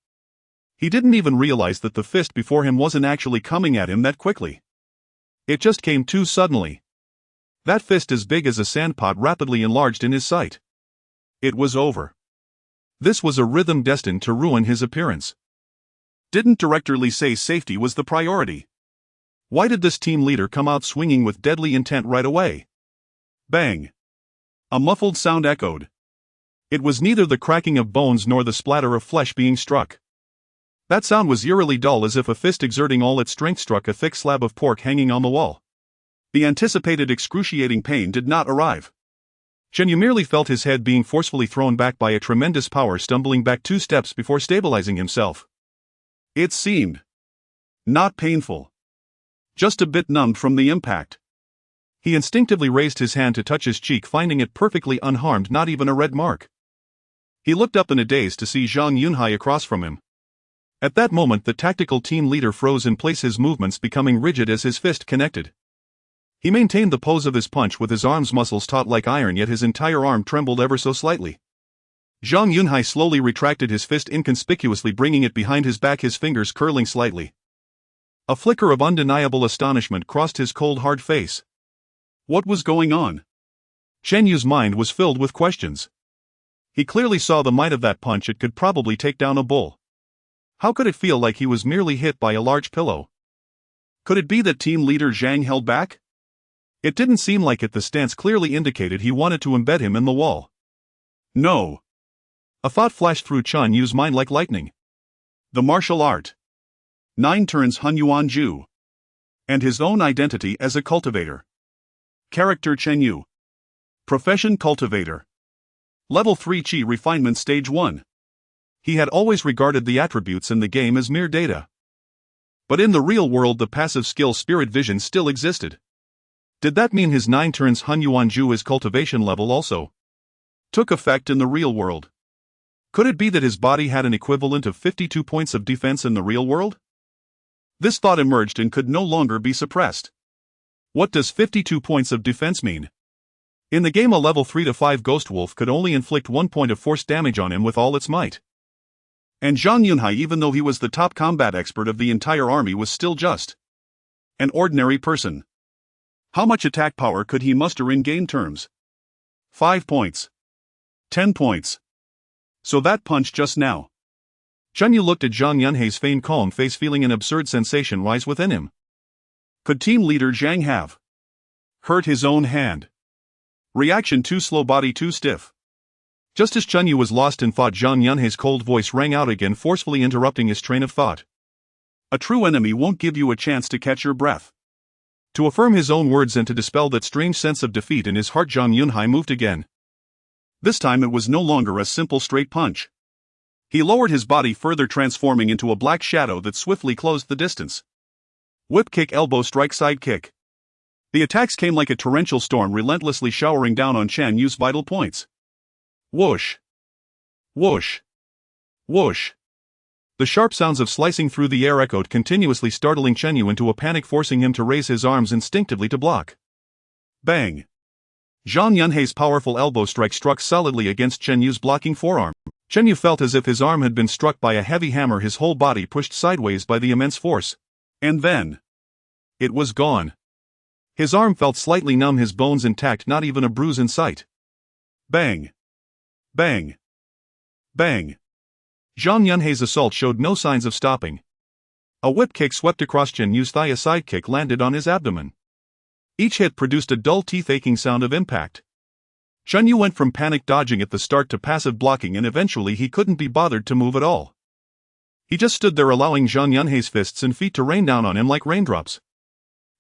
He didn't even realize that the fist before him wasn't actually coming at him that quickly. It just came too suddenly. That fist, as big as a sandpot, rapidly enlarged in his sight. It was over. This was a rhythm destined to ruin his appearance. Didn't Director Li say safety was the priority? Why did this team leader come out swinging with deadly intent right away? Bang! A muffled sound echoed. It was neither the cracking of bones nor the splatter of flesh being struck. That sound was eerily dull, as if a fist exerting all its strength struck a thick slab of pork hanging on the wall. The anticipated excruciating pain did not arrive. Chen Yu merely felt his head being forcefully thrown back by a tremendous power, stumbling back 2 steps before stabilizing himself. It seemed not painful. Just a bit numbed from the impact. He instinctively raised his hand to touch his cheek, finding it perfectly unharmed, not even a red mark. He looked up in a daze to see Zhang Yunhai across from him. At that moment the tactical team leader froze in place, his movements becoming rigid as his fist connected. He maintained the pose of his punch with his arms muscles taut like iron, yet his entire arm trembled ever so slightly. Zhang Yunhai slowly retracted his fist inconspicuously, bringing it behind his back, his fingers curling slightly. A flicker of undeniable astonishment crossed his cold, hard face. What was going on? Chen Yu's mind was filled with questions. He clearly saw the might of that punch. It could probably take down a bull. How could it feel like he was merely hit by a large pillow? Could it be that team leader Zhang held back? It didn't seem like it. The stance clearly indicated he wanted to embed him in the wall. No. A thought flashed through Chen Yu's mind like lightning. The martial art. 9 turns Hunyuan Ju. And his own identity as a cultivator. Character Chen Yu. Profession cultivator. Level 3 Qi refinement stage 1. He had always regarded the attributes in the game as mere data. But in the real world the passive skill Spirit Vision still existed. Did that mean his 9 turns Hunyuan Ju his cultivation level also took effect in the real world? Could it be that his body had an equivalent of 52 points of defense in the real world? This thought emerged and could no longer be suppressed. What does 52 points of defense mean? In the game a level 3 to 5 Ghost Wolf could only inflict 1 point of force damage on him with all its might. And Zhang Yunhai, even though he was the top combat expert of the entire army, was still just an ordinary person. How much attack power could he muster in game terms? 5 points. 10 points. So that punch just now. Chen Yu looked at Zhang Yunhai's feigned calm face, feeling an absurd sensation rise within him. Could team leader Zhang have hurt his own hand? Reaction: too slow, body too stiff. Just as Chen Yu was lost in thought, Zhang Yunhai's cold voice rang out again, forcefully interrupting his train of thought. A true enemy won't give you a chance to catch your breath. To affirm his own words and to dispel that strange sense of defeat in his heart, Zhang Yunhai moved again. This time it was no longer a simple straight punch. He lowered his body further, transforming into a black shadow that swiftly closed the distance. Whip kick, elbow strike, side kick. The attacks came like a torrential storm, relentlessly showering down on Chen Yu's vital points. Whoosh! Whoosh! Whoosh! The sharp sounds of slicing through the air echoed continuously, startling Chen Yu into a panic, forcing him to raise his arms instinctively to block. Bang! Zhang Yunhai's powerful elbow strike struck solidly against Chen Yu's blocking forearm. Chen Yu felt as if his arm had been struck by a heavy hammer, his whole body pushed sideways by the immense force. And then it was gone. His arm felt slightly numb, his bones intact, not even a bruise in sight. Bang! Bang! Bang! Zhang Yunhai's assault showed no signs of stopping. A whip kick swept across Chen Yu's thigh, a side kick landed on his abdomen. Each hit produced a dull, teeth-aching sound of impact. Chen Yu went from panic dodging at the start to passive blocking, and eventually he couldn't be bothered to move at all. He just stood there, allowing Zhang Yunhai's fists and feet to rain down on him like raindrops.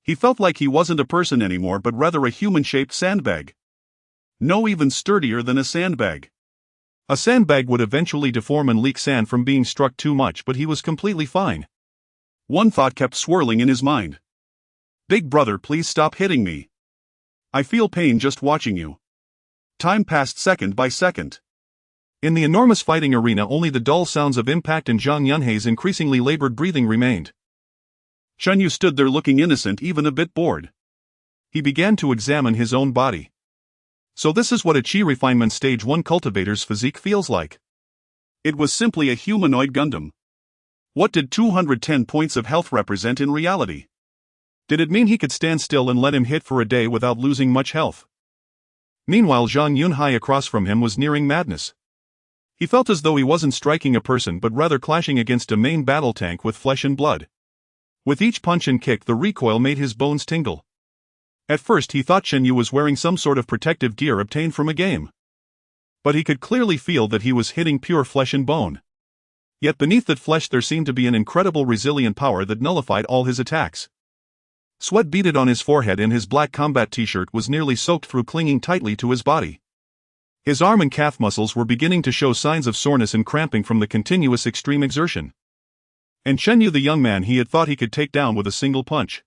He felt like he wasn't a person anymore, but rather a human-shaped sandbag. No, even sturdier than a sandbag. A sandbag would eventually deform and leak sand from being struck too much, but he was completely fine. One thought kept swirling in his mind. Big brother, please stop hitting me. I feel pain just watching you. Time passed second by second. In the enormous fighting arena, only the dull sounds of impact and Zhang Yunhai's increasingly labored breathing remained. Chen Yu stood there looking innocent, even a bit bored. He began to examine his own body. So this is what a Qi refinement stage 1 cultivator's physique feels like. It was simply a humanoid Gundam. What did 210 points of health represent in reality? Did it mean he could stand still and let him hit for a day without losing much health? Meanwhile, Zhang Yunhai across from him was nearing madness. He felt as though he wasn't striking a person but rather clashing against a main battle tank with flesh and blood. With each punch and kick, the recoil made his bones tingle. At first he thought Chen Yu was wearing some sort of protective gear obtained from a game. But he could clearly feel that he was hitting pure flesh and bone. Yet beneath that flesh there seemed to be an incredible resilient power that nullified all his attacks. Sweat beaded on his forehead and his black combat t-shirt was nearly soaked through, clinging tightly to his body. His arm and calf muscles were beginning to show signs of soreness and cramping from the continuous extreme exertion. And Chen Yu, the young man he had thought he could take down with a single punch.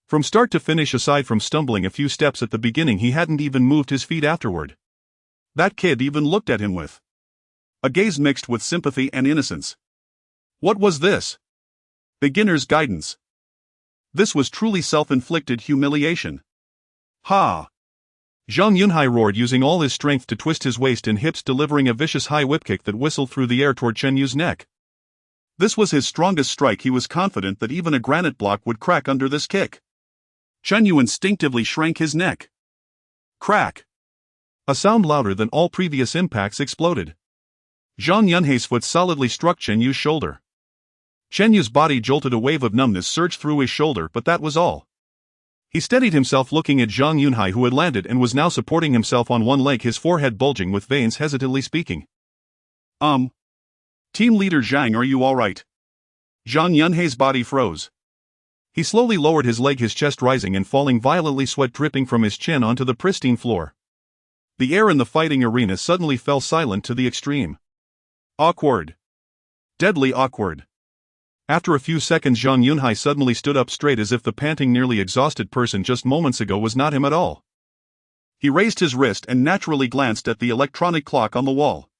From start to finish, aside from stumbling a few steps at the beginning, he hadn't even moved his feet afterward. That kid even looked at him with a gaze mixed with sympathy and innocence. What was this? Beginner's guidance. This was truly self-inflicted humiliation. Ha! Zhang Yunhai roared, using all his strength to twist his waist and hips, delivering a vicious high whip kick that whistled through the air toward Chen Yu's neck. This was his strongest strike. He was confident that even a granite block would crack under this kick. Chen Yu instinctively shrank his neck. Crack! A sound louder than all previous impacts exploded. Zhang Yunhai's foot solidly struck Chen Yu's shoulder. Chen Yu's body jolted, a wave of numbness surged through his shoulder, but that was all. He steadied himself, looking at Zhang Yunhai, who had landed and was now supporting himself on one leg, his forehead bulging with veins, hesitantly speaking. Team leader Zhang, are you alright? Zhang Yunhei's body froze. He slowly lowered his leg, his chest rising and falling violently, sweat dripping from his chin onto the pristine floor. The air in the fighting arena suddenly fell silent to the extreme. Awkward. Deadly awkward. After a few seconds, Zhang Yunhai suddenly stood up straight, as if the panting, nearly exhausted person just moments ago was not him at all. He raised his wrist and naturally glanced at the electronic clock on the wall.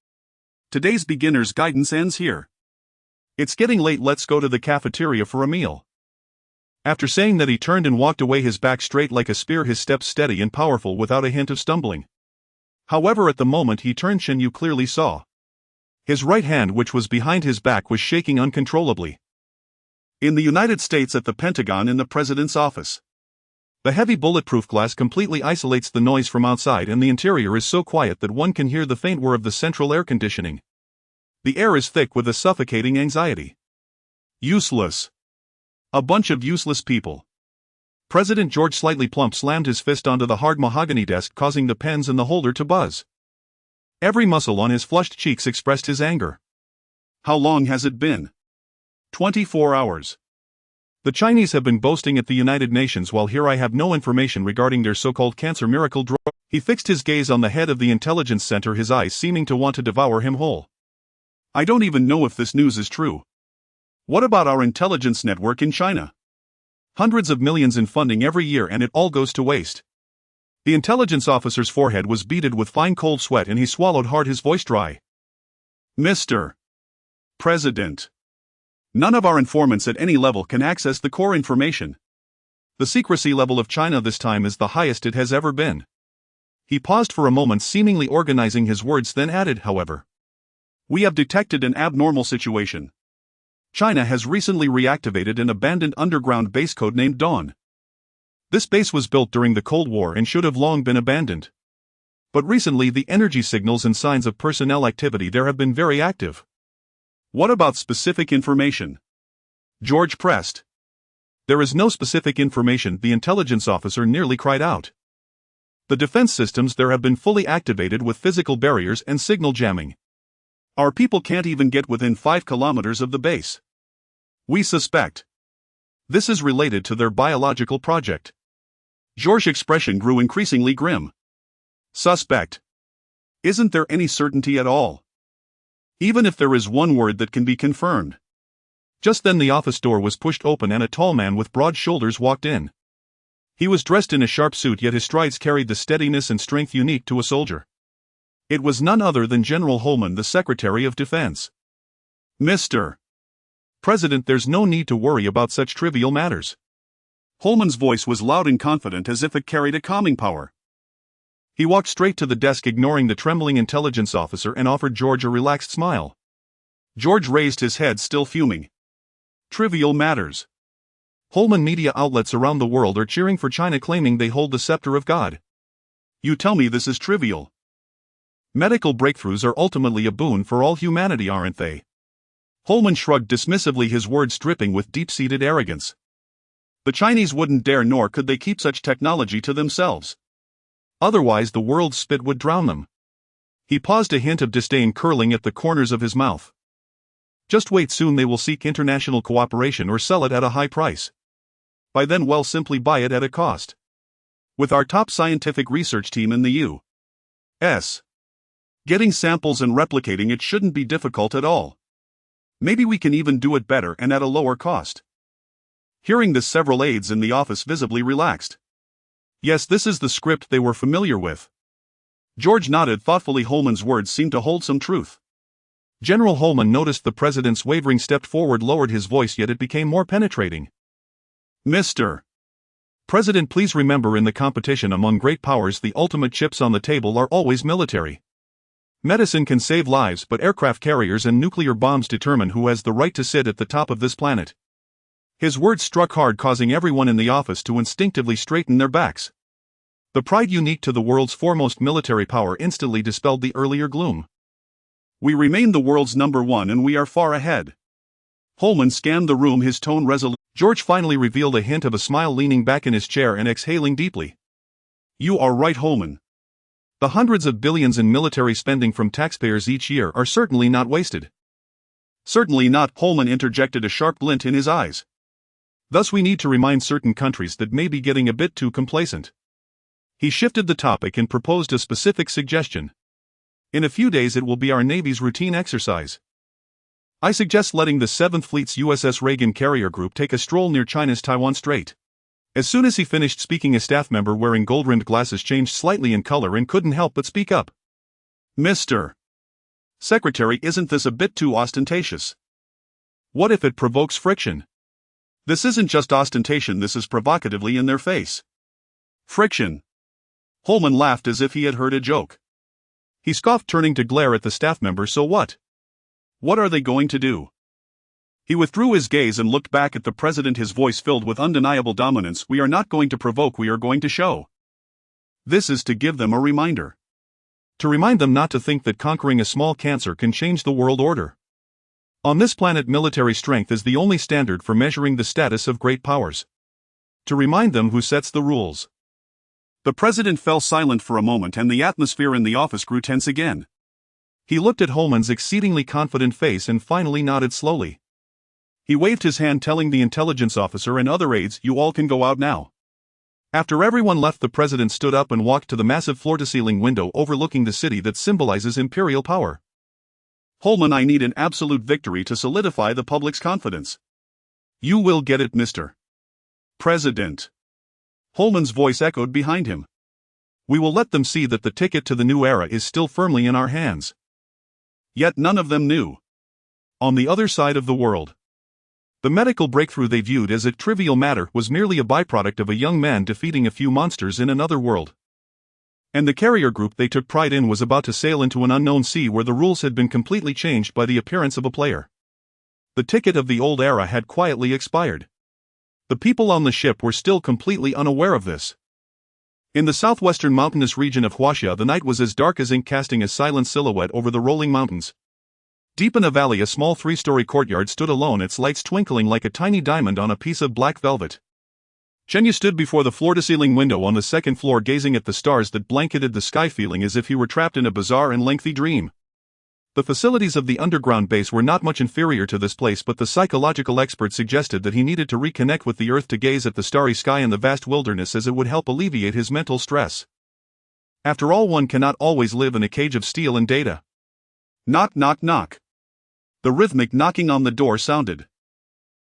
Today's beginner's guidance ends here. It's getting late, let's go to the cafeteria for a meal. After saying that, he turned and walked away, his back straight like a spear, his steps steady and powerful without a hint of stumbling. However, at the moment he turned, Shen Yu clearly saw. His right hand, which was behind his back, was shaking uncontrollably. In the United States, at the Pentagon, in the President's office. The heavy bulletproof glass completely isolates the noise from outside, and the interior is so quiet that one can hear the faint whir of the central air conditioning. The air is thick with a suffocating anxiety. Useless. A bunch of useless people. President George, slightly plump, slammed his fist onto the hard mahogany desk, causing the pens in the holder to buzz. Every muscle on his flushed cheeks expressed his anger. How long has it been? 24 hours. The Chinese have been boasting at the United Nations, while here I have no information regarding their so-called cancer miracle drug. He fixed his gaze on the head of the intelligence center, his eyes seeming to want to devour him whole. I don't even know if this news is true. What about our intelligence network in China? Hundreds of millions in funding every year, and it all goes to waste. The intelligence officer's forehead was beaded with fine cold sweat, and he swallowed hard, his voice dry. Mr. President. None of our informants at any level can access the core information. The secrecy level of China this time is the highest it has ever been. He paused for a moment, seemingly organizing his words, then added, however. We have detected an abnormal situation. China has recently reactivated an abandoned underground base codenamed Dawn. This base was built during the Cold War and should have long been abandoned. But recently the energy signals and signs of personnel activity there have been very active. What about specific information? George pressed. There is no specific information, the intelligence officer nearly cried out. The defense systems there have been fully activated with physical barriers and signal jamming. Our people can't even get within 5 kilometers of the base. We suspect this is related to their biological project. George's expression grew increasingly grim. Suspect. Isn't there any certainty at all? Even if there is one word that can be confirmed. Just then the office door was pushed open and a tall man with broad shoulders walked in. He was dressed in a sharp suit, yet his strides carried the steadiness and strength unique to a soldier. It was none other than General Holman, the Secretary of Defense. Mr. President, there's no need to worry about such trivial matters. Holman's voice was loud and confident, as if it carried a calming power. He walked straight to the desk, ignoring the trembling intelligence officer, and offered George a relaxed smile. George raised his head, still fuming. Trivial matters. Holman, media outlets around the world are cheering for China, claiming they hold the scepter of God. You tell me this is trivial? Medical breakthroughs are ultimately a boon for all humanity, aren't they? Holman shrugged dismissively, his words dripping with deep-seated arrogance. The Chinese wouldn't dare, nor could they keep such technology to themselves. Otherwise the world's spit would drown them. He paused, a hint of disdain curling at the corners of his mouth. Just wait, soon they will seek international cooperation or sell it at a high price. By then, well, simply buy it at a cost. With our top scientific research team in the U.S. getting samples and replicating it shouldn't be difficult at all. Maybe we can even do it better and at a lower cost. Hearing this, several aides in the office visibly relaxed. Yes, this is the script they were familiar with. George nodded thoughtfully. Holman's words seemed to hold some truth. General Holman noticed the president's wavering, stepped forward, lowered his voice, yet it became more penetrating. Mr. President, please remember, in the competition among great powers, the ultimate chips on the table are always military. Medicine can save lives, but aircraft carriers and nuclear bombs determine who has the right to sit at the top of this planet. His words struck hard, causing everyone in the office to instinctively straighten their backs. The pride unique to the world's foremost military power instantly dispelled the earlier gloom. We remain the world's #1 and we are far ahead. Holman scanned the room, his tone resolute. George finally revealed a hint of a smile, leaning back in his chair and exhaling deeply. You are right, Holman. The hundreds of billions in military spending from taxpayers each year are certainly not wasted. Certainly not, Holman interjected, a sharp glint in his eyes. Thus we need to remind certain countries that may be getting a bit too complacent. He shifted the topic and proposed a specific suggestion. In a few days it will be our Navy's routine exercise. I suggest letting the 7th Fleet's USS Reagan carrier group take a stroll near China's Taiwan Strait. As soon as he finished speaking, a staff member wearing gold-rimmed glasses changed slightly in color and couldn't help but speak up. Mr. Secretary, isn't this a bit too ostentatious? What if it provokes friction? This isn't just ostentation, this is provocatively in their face. Friction. Holman laughed as if he had heard a joke. He scoffed, turning to glare at the staff member. So what? What are they going to do? He withdrew his gaze and looked back at the president, his voice filled with undeniable dominance. We are not going to provoke, we are going to show. This is to give them a reminder. To remind them not to think that conquering a small cancer can change the world order. On this planet, military strength is the only standard for measuring the status of great powers. To remind them who sets the rules. The president fell silent for a moment and the atmosphere in the office grew tense again. He looked at Holman's exceedingly confident face and finally nodded slowly. He waved his hand, telling the intelligence officer and other aides, "You all can go out now." After everyone left, the president stood up and walked to the massive floor-to-ceiling window overlooking the city that symbolizes imperial power. Holman, I need an absolute victory to solidify the public's confidence. You will get it, Mr. President. Holman's voice echoed behind him. We will let them see that the ticket to the new era is still firmly in our hands. Yet none of them knew. On the other side of the world, the medical breakthrough they viewed as a trivial matter was merely a byproduct of a young man defeating a few monsters in another world. And the carrier group they took pride in was about to sail into an unknown sea where the rules had been completely changed by the appearance of a player. The ticket of the old era had quietly expired. The people on the ship were still completely unaware of this. In the southwestern mountainous region of Huaxia, the night was as dark as ink, casting a silent silhouette over the rolling mountains. Deep in a valley, a small 3-story courtyard stood alone, its lights twinkling like a tiny diamond on a piece of black velvet. Chen Yu stood before the floor-to-ceiling window on the second floor, gazing at the stars that blanketed the sky, feeling as if he were trapped in a bizarre and lengthy dream. The facilities of the underground base were not much inferior to this place, but the psychological expert suggested that he needed to reconnect with the earth to gaze at the starry sky and the vast wilderness, as it would help alleviate his mental stress. After all, one cannot always live in a cage of steel and data. Knock, knock, knock. The rhythmic knocking on the door sounded.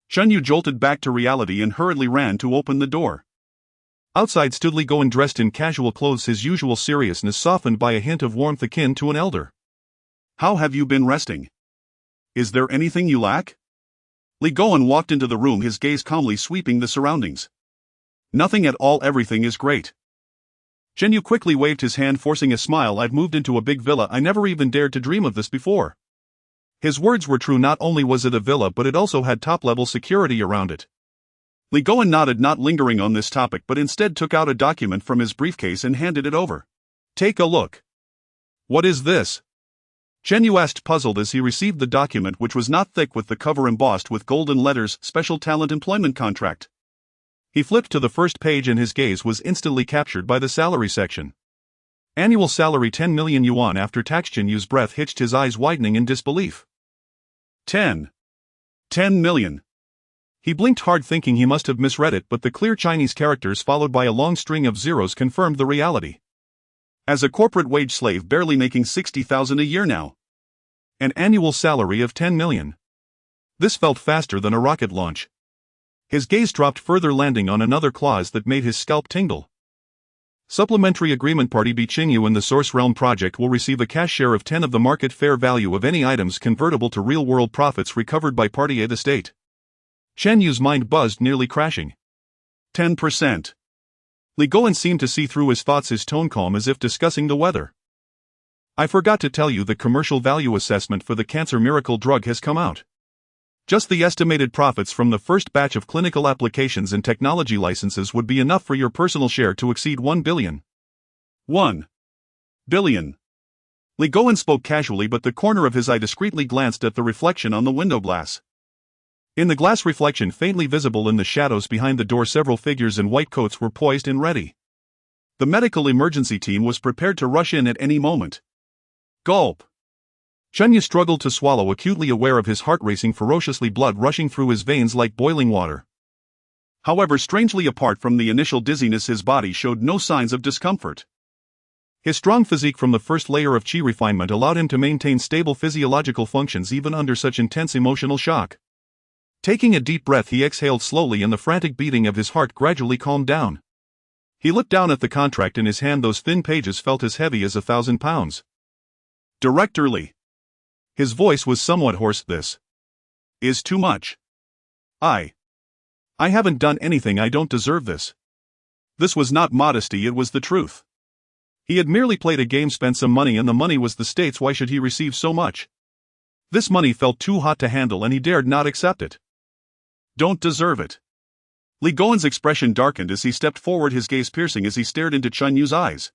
Chen Yu jolted back to reality and hurriedly ran to open the door. Outside stood Li Goen, dressed in casual clothes, his usual seriousness softened by a hint of warmth akin to an elder. How have you been resting? Is there anything you lack? Li Goen walked into the room, his gaze calmly sweeping the surroundings. Nothing at all, everything is great. Chen Yu quickly waved his hand, forcing a smile. I've moved into a big villa, I never even dared to dream of this before. His words were true, not only was it a villa but it also had top-level security around it. Li Goen nodded, not lingering on this topic, but instead took out a document from his briefcase and handed it over. Take a look. What is this? Chen Yu asked, puzzled, as he received the document, which was not thick, with the cover embossed with golden letters, Special Talent Employment Contract. He flipped to the first page and his gaze was instantly captured by the salary section. Annual salary 10 million yuan after tax. Chen Yu's breath hitched, his eyes widening in disbelief. 10 million. He blinked hard, thinking he must have misread it, but the clear Chinese characters followed by a long string of zeros confirmed the reality. As a corporate wage slave, barely making 60,000 a year now. An annual salary of 10 million. This felt faster than a rocket launch. His gaze dropped further, landing on another clause that made his scalp tingle. Supplementary agreement: Party B, Qingyu and the Source Realm project will receive a cash share of 10 of the market fair value of any items convertible to real-world profits recovered by Party A, the state. Chen Yu's mind buzzed, nearly crashing. 10%. Li Goen seemed to see through his thoughts, his tone calm as if discussing the weather. I forgot to tell you, the commercial value assessment for the cancer miracle drug has come out. Just the estimated profits from the first batch of clinical applications and technology licenses would be enough for your personal share to exceed 1 billion. 1 billion. Li Goen spoke casually, but the corner of his eye discreetly glanced at the reflection on the window glass. In the glass reflection, faintly visible in the shadows behind the door, several figures in white coats were poised and ready. The medical emergency team was prepared to rush in at any moment. Gulp. Chen Yu struggled to swallow, acutely aware of his heart racing ferociously, blood rushing through his veins like boiling water. However, strangely apart from the initial dizziness, his body showed no signs of discomfort. His strong physique from the first layer of qi refinement allowed him to maintain stable physiological functions even under such intense emotional shock. Taking a deep breath, he exhaled slowly and the frantic beating of his heart gradually calmed down. He looked down at the contract in his hand. Those thin pages felt as heavy as 1,000 pounds. Director Li. His voice was somewhat hoarse. This is too much. I haven't done anything. I don't deserve this. This was not modesty, it was the truth. He had merely played a game, spent some money, and the money was the state's. Why should he receive so much? This money felt too hot to handle and he dared not accept it. Don't deserve it. Li Goen's expression darkened as he stepped forward, his gaze piercing as he stared into Chen Yu's eyes.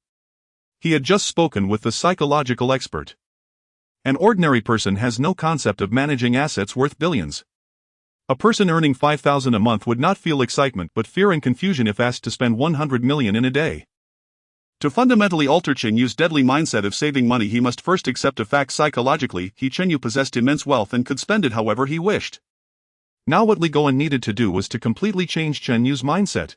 He had just spoken with the psychological expert. An ordinary person has no concept of managing assets worth billions. A person earning 5,000 a month would not feel excitement but fear and confusion if asked to spend 100 million in a day. To fundamentally alter Chen Yu's deadly mindset of saving money, he must first accept a fact: psychologically, Chen Yu possessed immense wealth and could spend it however he wished. Now what Li Goen needed to do was to completely change Chen Yu's mindset.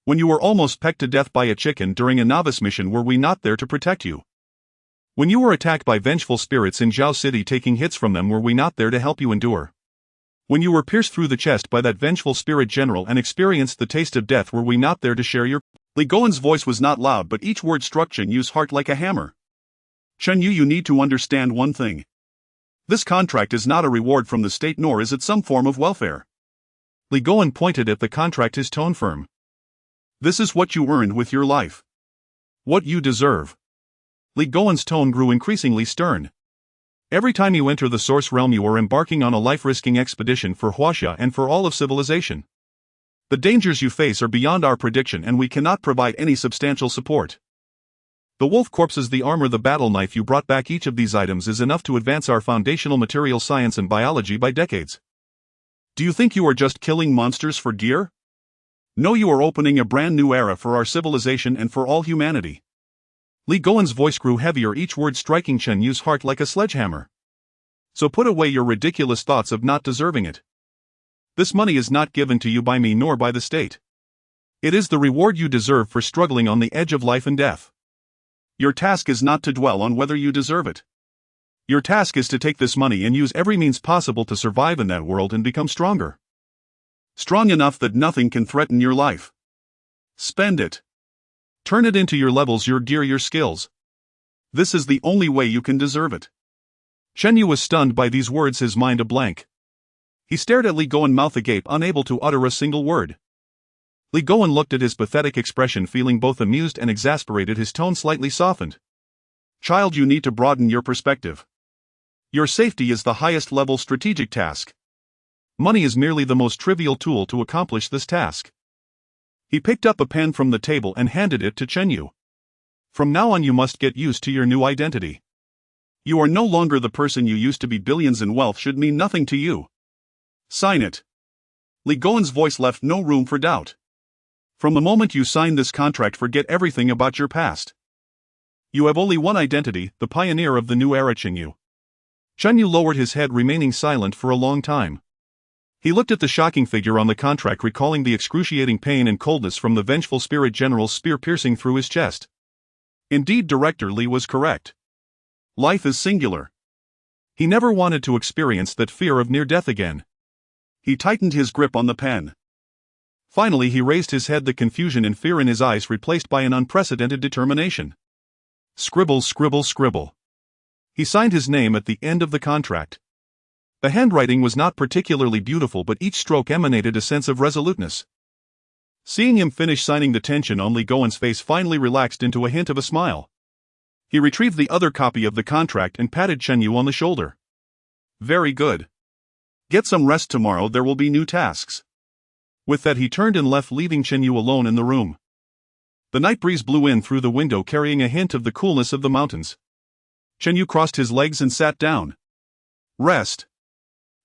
When you were almost pecked to death by a chicken during a novice mission, were we not there to protect you? When you were attacked by vengeful spirits in Zhao City, taking hits from them, were we not there to help you endure? When you were pierced through the chest by that vengeful spirit general and experienced the taste of death, were we not there to share your... Li Goen's voice was not loud, but each word struck Chen Yu's heart like a hammer. Chen Yu, you need to understand one thing. This contract is not a reward from the state, nor is it some form of welfare. Li Goen pointed at the contract, his tone firm. This is what you earned with your life. What you deserve. Li Goen's tone grew increasingly stern. Every time you enter the Source Realm, you are embarking on a life-risking expedition for Huaxia and for all of civilization. The dangers you face are beyond our prediction, and we cannot provide any substantial support. The wolf corpses, the armor, the battle knife you brought back, each of these items is enough to advance our foundational material science and biology by decades. Do you think you are just killing monsters for gear? No, you are opening a brand new era for our civilization and for all humanity. Li Goen's voice grew heavier, each word striking Chen Yu's heart like a sledgehammer. So put away your ridiculous thoughts of not deserving it. This money is not given to you by me nor by the state. It is the reward you deserve for struggling on the edge of life and death. Your task is not to dwell on whether you deserve it. Your task is to take this money and use every means possible to survive in that world and become stronger. Strong enough that nothing can threaten your life. Spend it. Turn it into your levels, your gear, your skills. This is the only way you can deserve it. Chen Yu was stunned by these words, his mind a blank. He stared at Li Goen, mouth agape, unable to utter a single word. Li Goen looked at his pathetic expression, feeling both amused and exasperated. His tone slightly softened. Child, you need to broaden your perspective. Your safety is the highest level strategic task. Money is merely the most trivial tool to accomplish this task. He picked up a pen from the table and handed it to Chen Yu. From now on, you must get used to your new identity. You are no longer the person you used to be. Billions in wealth should mean nothing to you. Sign it. Li Goen's voice left no room for doubt. From the moment you sign this contract, forget everything about your past. You have only one identity, the pioneer of the new era, Chen Yu. Chen Yu lowered his head, remaining silent for a long time. He looked at the shocking figure on the contract, recalling the excruciating pain and coldness from the vengeful spirit general's spear piercing through his chest. Indeed, Director Li was correct. Life is singular. He never wanted to experience that fear of near death again. He tightened his grip on the pen. Finally, he raised his head, the confusion and fear in his eyes replaced by an unprecedented determination. Scribble, scribble, scribble. He signed his name at the end of the contract. The handwriting was not particularly beautiful, but each stroke emanated a sense of resoluteness. Seeing him finish signing, the tension on Li Goen's face finally relaxed into a hint of a smile. He retrieved the other copy of the contract and patted Chen Yu on the shoulder. Very good. Get some rest tomorrow, there will be new tasks. With that, he turned and left, leaving Chen Yu alone in the room. The night breeze blew in through the window, carrying a hint of the coolness of the mountains. Chen Yu crossed his legs and sat down. Rest.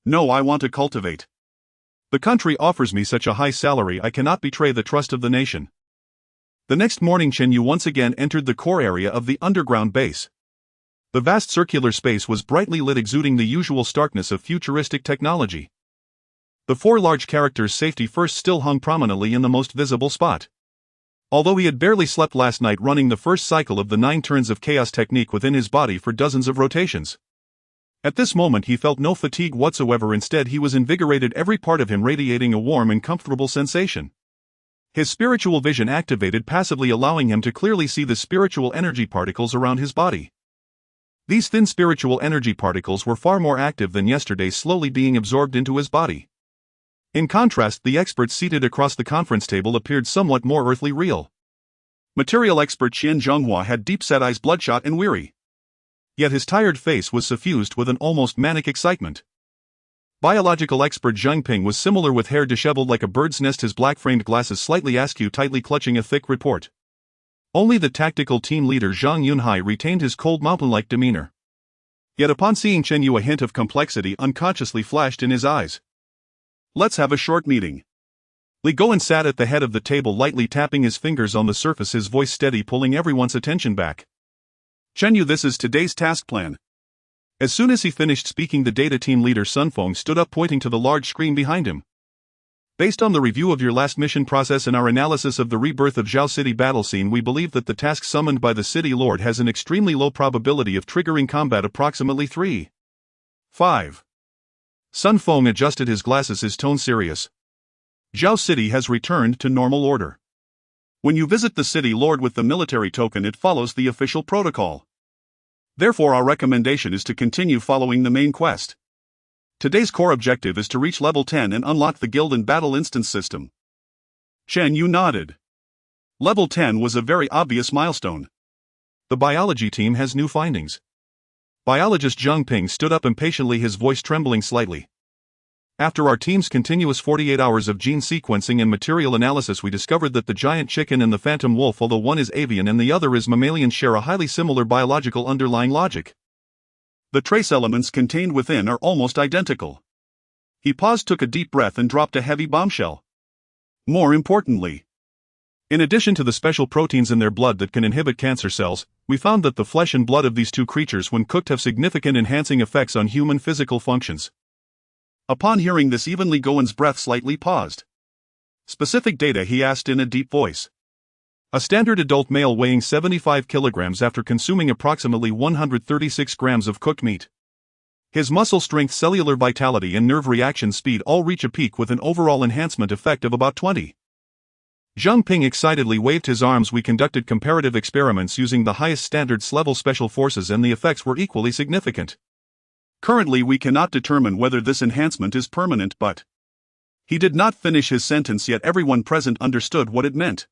No, I want to cultivate. The country offers me such a high salary, I cannot betray the trust of the nation. The next morning Chen Yu once again entered the core area of the underground base. The vast circular space was brightly lit, exuding the usual starkness of futuristic technology. The four large characters' safety first still hung prominently in the most visible spot. Although he had barely slept last night, running the first cycle of the 9 turns of chaos technique within his body for dozens of rotations. At this moment he felt no fatigue whatsoever. Instead he was invigorated, every part of him radiating a warm and comfortable sensation. His spiritual vision activated passively, allowing him to clearly see the spiritual energy particles around his body. These thin spiritual energy particles were far more active than yesterday, slowly being absorbed into his body. In contrast, the expert seated across the conference table appeared somewhat more earthly real. Material expert Qian Zhonghua had deep-set eyes, bloodshot and weary. Yet his tired face was suffused with an almost manic excitement. Biological expert Zheng Ping was similar, with hair disheveled like a bird's nest, his black-framed glasses slightly askew, tightly clutching a thick report. Only the tactical team leader Zhang Yunhai retained his cold mountain-like demeanor. Yet upon seeing Chen Yu, a hint of complexity unconsciously flashed in his eyes. "Let's have a short meeting." Li Goen sat at the head of the table, lightly tapping his fingers on the surface, his voice steady, pulling everyone's attention back. "Chen Yu, this is today's task plan." As soon as he finished speaking, the data team leader Sun Feng stood up, pointing to the large screen behind him. "Based on the review of your last mission process and our analysis of the rebirth of Zhao City battle scene, we believe that the task summoned by the City Lord has an extremely low probability of triggering combat, approximately 3.5. Sun Feng adjusted his glasses, his tone serious. "Zhao City has returned to normal order. When you visit the City Lord with the military token, it follows the official protocol. Therefore our recommendation is to continue following the main quest. Today's core objective is to reach level 10 and unlock the guild and battle instance system." Chen Yu nodded. Level 10 was a very obvious milestone. "The biology team has new findings." Biologist Zheng Ping stood up impatiently, his voice trembling slightly. "After our team's continuous 48 hours of gene sequencing and material analysis, we discovered that the giant chicken and the phantom wolf, although one is avian and the other is mammalian, share a highly similar biological underlying logic. The trace elements contained within are almost identical." He paused, took a deep breath, and dropped a heavy bombshell. "More importantly, in addition to the special proteins in their blood that can inhibit cancer cells, we found that the flesh and blood of these two creatures, when cooked, have significant enhancing effects on human physical functions." Upon hearing this, even Li Goen's breath slightly paused. "Specific data?" he asked in a deep voice. "A standard adult male weighing 75 kilograms after consuming approximately 136 grams of cooked meat. His muscle strength, cellular vitality and nerve reaction speed all reach a peak with an overall enhancement effect of about 20. Zheng Ping excitedly waved his arms. "We conducted comparative experiments using the highest standards level special forces and the effects were equally significant. Currently we cannot determine whether this enhancement is permanent, but..." He did not finish his sentence, yet everyone present understood what it meant.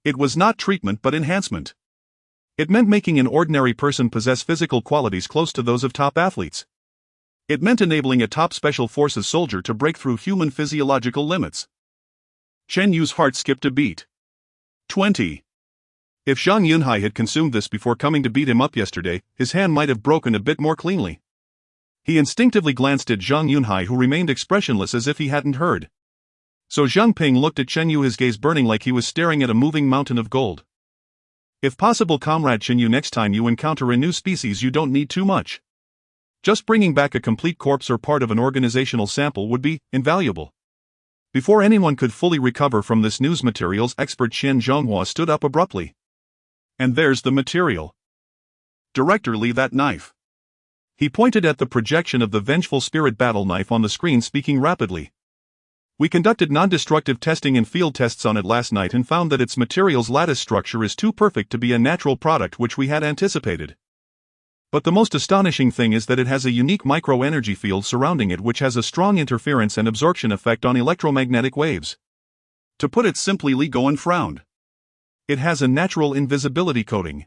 It was not treatment but enhancement. It meant making an ordinary person possess physical qualities close to those of top athletes. It meant enabling a top special forces soldier to break through human physiological limits. Chen Yu's heart skipped a beat. 20. If Zhang Yunhai had consumed this before coming to beat him up yesterday, his hand might have broken a bit more cleanly. He instinctively glanced at Zhang Yunhai, who remained expressionless as if he hadn't heard. So Zheng Ping looked at Chen Yu, his gaze burning like he was staring at a moving mountain of gold. "If possible, Comrade Chen Yu, next time you encounter a new species, you don't need too much. Just bringing back a complete corpse or part of an organizational sample would be invaluable." Before anyone could fully recover from this news, materials expert Qian Zhonghua stood up abruptly. "And there's the material. Director Li, that knife." He pointed at the projection of the Vengeful Spirit battle knife on the screen, speaking rapidly. "We conducted non-destructive testing and field tests on it last night and found that its material's lattice structure is too perfect to be a natural product which we had anticipated. But the most astonishing thing is that it has a unique micro-energy field surrounding it which has a strong interference and absorption effect on electromagnetic waves. To put it simply," Li Goen frowned, "it has a natural invisibility coating.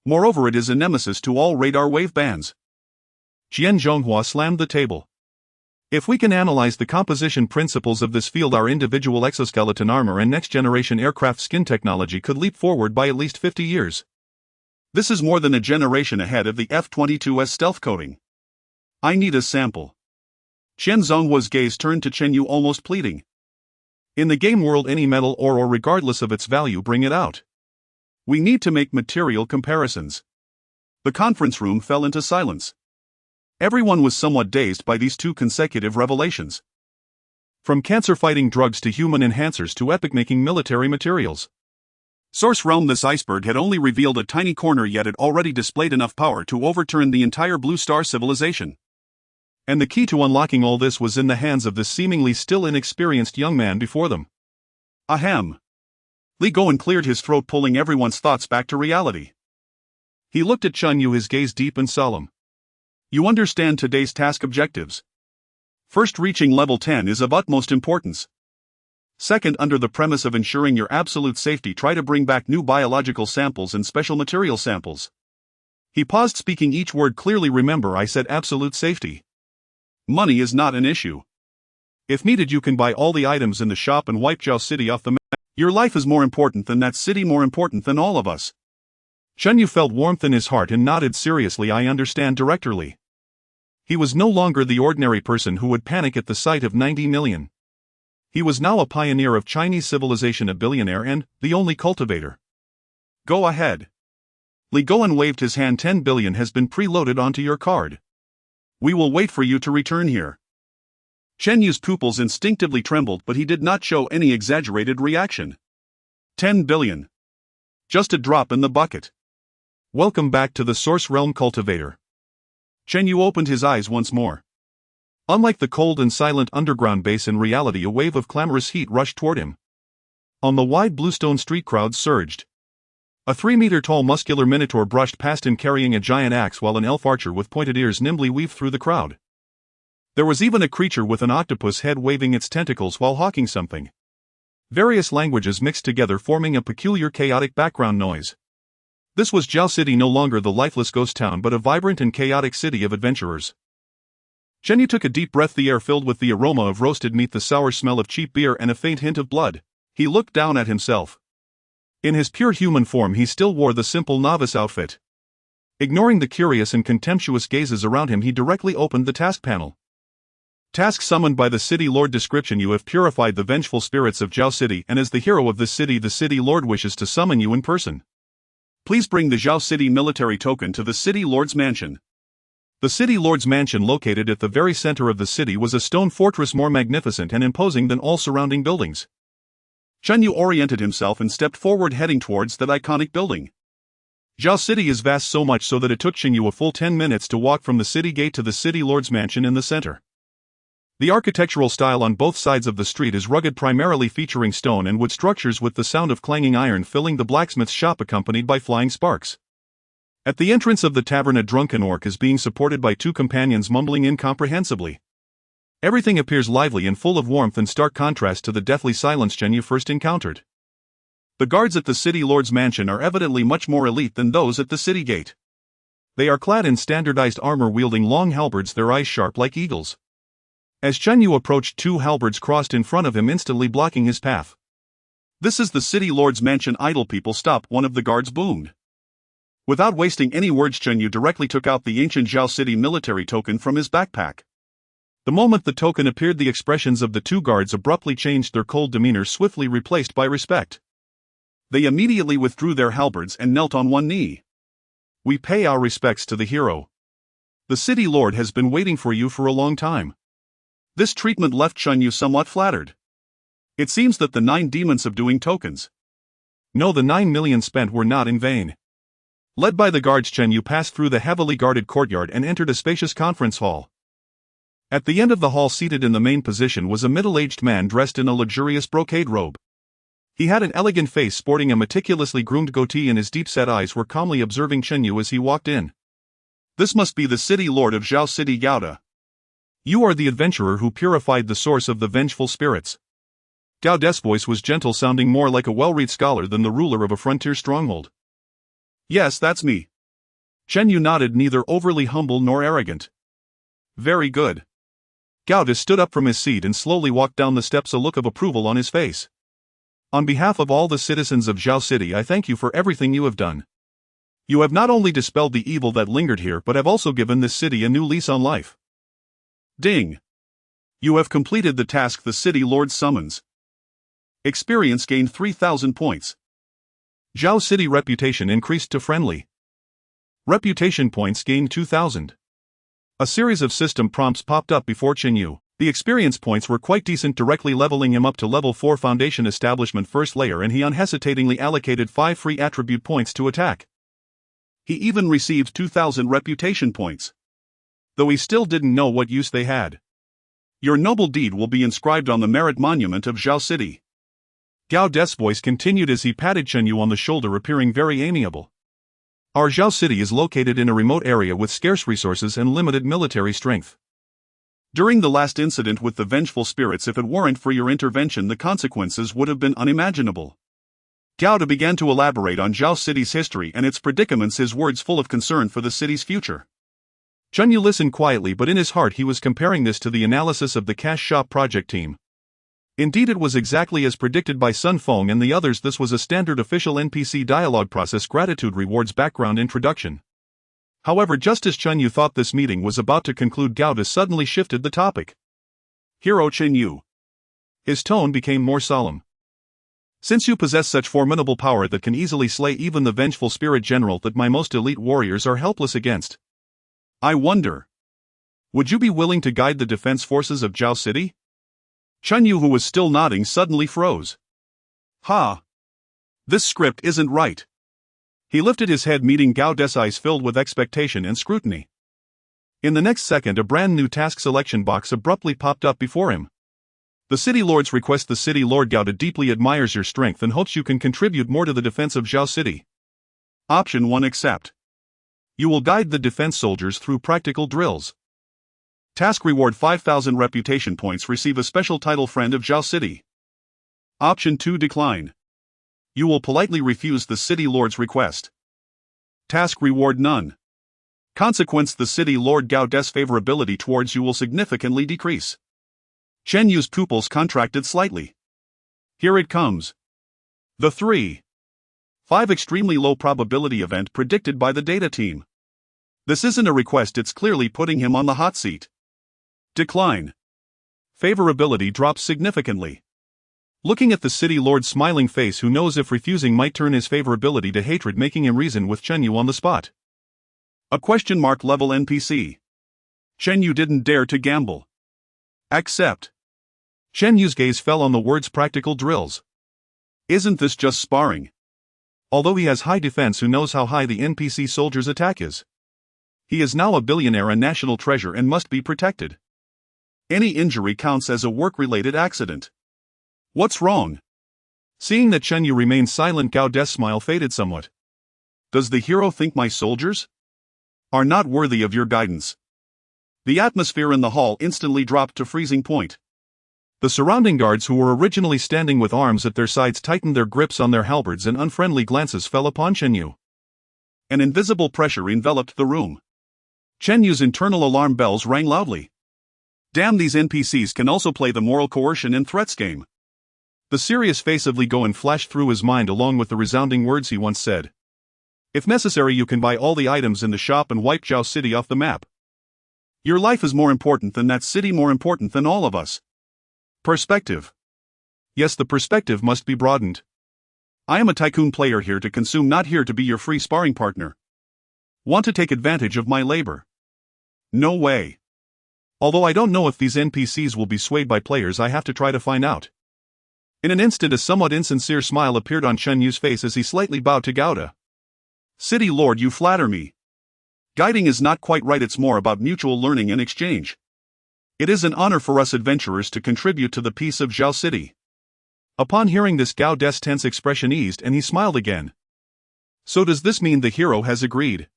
Moreover, it is a nemesis to all radar wave bands." Qian Zhonghua slammed the table. "If we can analyze the composition principles of this field, our individual exoskeleton armor and next-generation aircraft skin technology could leap forward by at least 50 years. This is more than a generation ahead of the F-22's stealth coating. I need a sample." Qian Zhonghua's gaze turned to Chen Yu, almost pleading. In the game world, any metal or regardless of its value, bring it out. We need to make material comparisons. The conference room fell into silence. Everyone was somewhat dazed by these two consecutive revelations. From cancer-fighting drugs to human enhancers to epic-making military materials. Source Realm. This iceberg had only revealed a tiny corner, yet it already displayed enough power to overturn the entire Blue Star civilization. And the key to unlocking all this was in the hands of this seemingly still inexperienced young man before them. Ahem. Li Goen cleared his throat, pulling everyone's thoughts back to reality. He looked at Chun Yu, his gaze deep and solemn. You understand today's task objectives. First, reaching level 10 is of utmost importance. Second, under the premise of ensuring your absolute safety, try to bring back new biological samples and special material samples. He paused, speaking each word clearly. Remember, I said absolute safety. Money is not an issue. If needed, you can buy all the items in the shop and wipe Zhao City off the map. Your life is more important than that city, more important than all of us. Chun Yu felt warmth in his heart and nodded seriously. I understand, Director Li. He was no longer the ordinary person who would panic at the sight of 90 million. He was now a pioneer of Chinese civilization, a billionaire, and the only cultivator. Go ahead. Li Goen waved his hand. 10 billion has been preloaded onto your card. We will wait for you to return here. Chen Yu's pupils instinctively trembled, but he did not show any exaggerated reaction. 10 billion. Just a drop in the bucket. Welcome back to the Source Realm, Cultivator. Chen Yu opened his eyes once more. Unlike the cold and silent underground base, in reality a wave of clamorous heat rushed toward him. On the wide bluestone street, crowds surged. A 3-meter-tall muscular minotaur brushed past him carrying a giant axe, while an elf archer with pointed ears nimbly weaved through the crowd. There was even a creature with an octopus head waving its tentacles while hawking something. Various languages mixed together, forming a peculiar chaotic background noise. This was Zhao City, no longer the lifeless ghost town but a vibrant and chaotic city of adventurers. Chen Yu took a deep breath, the air filled with the aroma of roasted meat, the sour smell of cheap beer, and a faint hint of blood. He looked down at himself. In his pure human form, he still wore the simple novice outfit. Ignoring the curious and contemptuous gazes around him, he directly opened the task panel. Task summoned by the City Lord. Description: you have purified the vengeful spirits of Zhao City, and as the hero of this city, the City Lord wishes to summon you in person. Please bring the Zhao City military token to the City Lord's mansion. The City Lord's mansion, located at the very center of the city, was a stone fortress more magnificent and imposing than all surrounding buildings. Chun Yu oriented himself and stepped forward, heading towards that iconic building. Zhao City is vast, so much so that it took Chen Yu a full 10 minutes to walk from the city gate to the City Lord's mansion in the center. The architectural style on both sides of the street is rugged, primarily featuring stone and wood structures, with the sound of clanging iron filling the blacksmith's shop, accompanied by flying sparks. At the entrance of the tavern, a drunken orc is being supported by 2 companions mumbling incomprehensibly. Everything appears lively and full of warmth, in stark contrast to the deathly silence Chen Yu first encountered. The guards at the City Lord's mansion are evidently much more elite than those at the city gate. They are clad in standardized armor, wielding long halberds, their eyes sharp like eagles. As Chen Yu approached, 2 halberds crossed in front of him, instantly blocking his path. This is the City Lord's mansion. Idle people, stop, one of the guards boomed. Without wasting any words, Chen Yu directly took out the ancient Zhao City military token from his backpack. The moment the token appeared, the expressions of the 2 guards abruptly changed, their cold demeanor swiftly replaced by respect. They immediately withdrew their halberds and knelt on one knee. We pay our respects to the hero. The City Lord has been waiting for you for a long time. This treatment left Chun Yu somewhat flattered. It seems that the 9 demons subduing tokens. No, the 9 million spent were not in vain. Led by the guards, Chen Yu passed through the heavily guarded courtyard and entered a spacious conference hall. At the end of the hall, seated in the main position, was a middle-aged man dressed in a luxurious brocade robe. He had an elegant face, sporting a meticulously groomed goatee, and his deep-set eyes were calmly observing Chen Yu as he walked in. This must be the City Lord of Zhao City, Gauda. You are the adventurer who purified the source of the vengeful spirits. Gauda's voice was gentle, sounding more like a well-read scholar than the ruler of a frontier stronghold. Yes, that's me. Chen Yu nodded, neither overly humble nor arrogant. Very good. Gauda stood up from his seat and slowly walked down the steps, a look of approval on his face. On behalf of all the citizens of Zhao City, I thank you for everything you have done. You have not only dispelled the evil that lingered here, but have also given this city a new lease on life. Ding. You have completed the task the City Lord summons. Experience gained 3,000 points. Zhao City reputation increased to friendly. Reputation points gained 2,000. A series of system prompts popped up before Chenyu. The experience points were quite decent, directly leveling him up to level 4 Foundation Establishment first layer, and he unhesitatingly allocated 5 free attribute points to attack. He even received 2,000 reputation points, though he still didn't know what use they had. Your noble deed will be inscribed on the merit monument of Zhao City. Gao De's voice continued as he patted Chenyu on the shoulder, appearing very amiable. Our Zhao City is located in a remote area with scarce resources and limited military strength. During the last incident with the vengeful spirits, if it weren't for your intervention, the consequences would have been unimaginable. Gao De began to elaborate on Zhao City's history and its predicaments, his words full of concern for the city's future. Chenyu listened quietly, but in his heart he was comparing this to the analysis of the cash shop project team. Indeed, it was exactly as predicted by Sun Feng and the others. This was a standard official NPC dialogue process, gratitude rewards background introduction. However, just as Chenyu thought this meeting was about to conclude, Gao De suddenly shifted the topic. Hero Chenyu. His tone became more solemn. Since you possess such formidable power that can easily slay even the vengeful spirit general that my most elite warriors are helpless against, I wonder, would you be willing to guide the defense forces of Zhao City? Chenyu, who was still nodding, suddenly froze. Ha! This script isn't right. He lifted his head, meeting Gao De's eyes filled with expectation and scrutiny. In the next second, a brand new task selection box abruptly popped up before him. The City Lord's request. The City Lord Gao De deeply admires your strength and hopes you can contribute more to the defense of Zhao City. Option 1, accept. You will guide the defense soldiers through practical drills. Task reward 5,000 reputation points. Receive a special title, Friend of Zhao City. Option 2, decline. You will politely refuse the City Lord's request. Task reward none. Consequence: the City Lord Gao De's favorability towards you will significantly decrease. Chenyu's pupils contracted slightly. Here it comes. The 3-5 extremely low probability event predicted by the data team. This isn't a request, it's clearly putting him on the hot seat. Decline. Favorability drops significantly. Looking at the City Lord's smiling face, who knows if refusing might turn his favorability to hatred, making him reason with Chenyu on the spot. A question mark level NPC. Chenyu didn't dare to gamble. Accept. Chenyu's gaze fell on the words practical drills. Isn't this just sparring? Although he has high defense, who knows how high the NPC soldier's attack is? He is now a billionaire and national treasure and must be protected. Any injury counts as a work-related accident. What's wrong? Seeing that Chenyu remained silent, Gao De's smile faded somewhat. Does the hero think my soldiers are not worthy of your guidance? The atmosphere in the hall instantly dropped to freezing point. The surrounding guards, who were originally standing with arms at their sides, tightened their grips on their halberds and unfriendly glances fell upon Chenyu. An invisible pressure enveloped the room. Chenyu's internal alarm bells rang loudly. Damn, these NPCs can also play the moral coercion and threats game. The serious face of Li Goen flashed through his mind, along with the resounding words he once said. If necessary, you can buy all the items in the shop and wipe Zhao City off the map. Your life is more important than that city, more important than all of us. Perspective. Yes, the perspective must be broadened. I am a tycoon player here to consume, not here to be your free sparring partner. Want to take advantage of my labor? No way. Although I don't know if these NPCs will be swayed by players, I have to try to find out. In an instant, a somewhat insincere smile appeared on Chenyu's face as he slightly bowed to Gao De. City Lord, you flatter me. Guiding is not quite right, it's more about mutual learning and exchange. It is an honor for us adventurers to contribute to the peace of Zhao City. Upon hearing this, Gao De's tense expression eased and he smiled again. So does this mean the hero has agreed?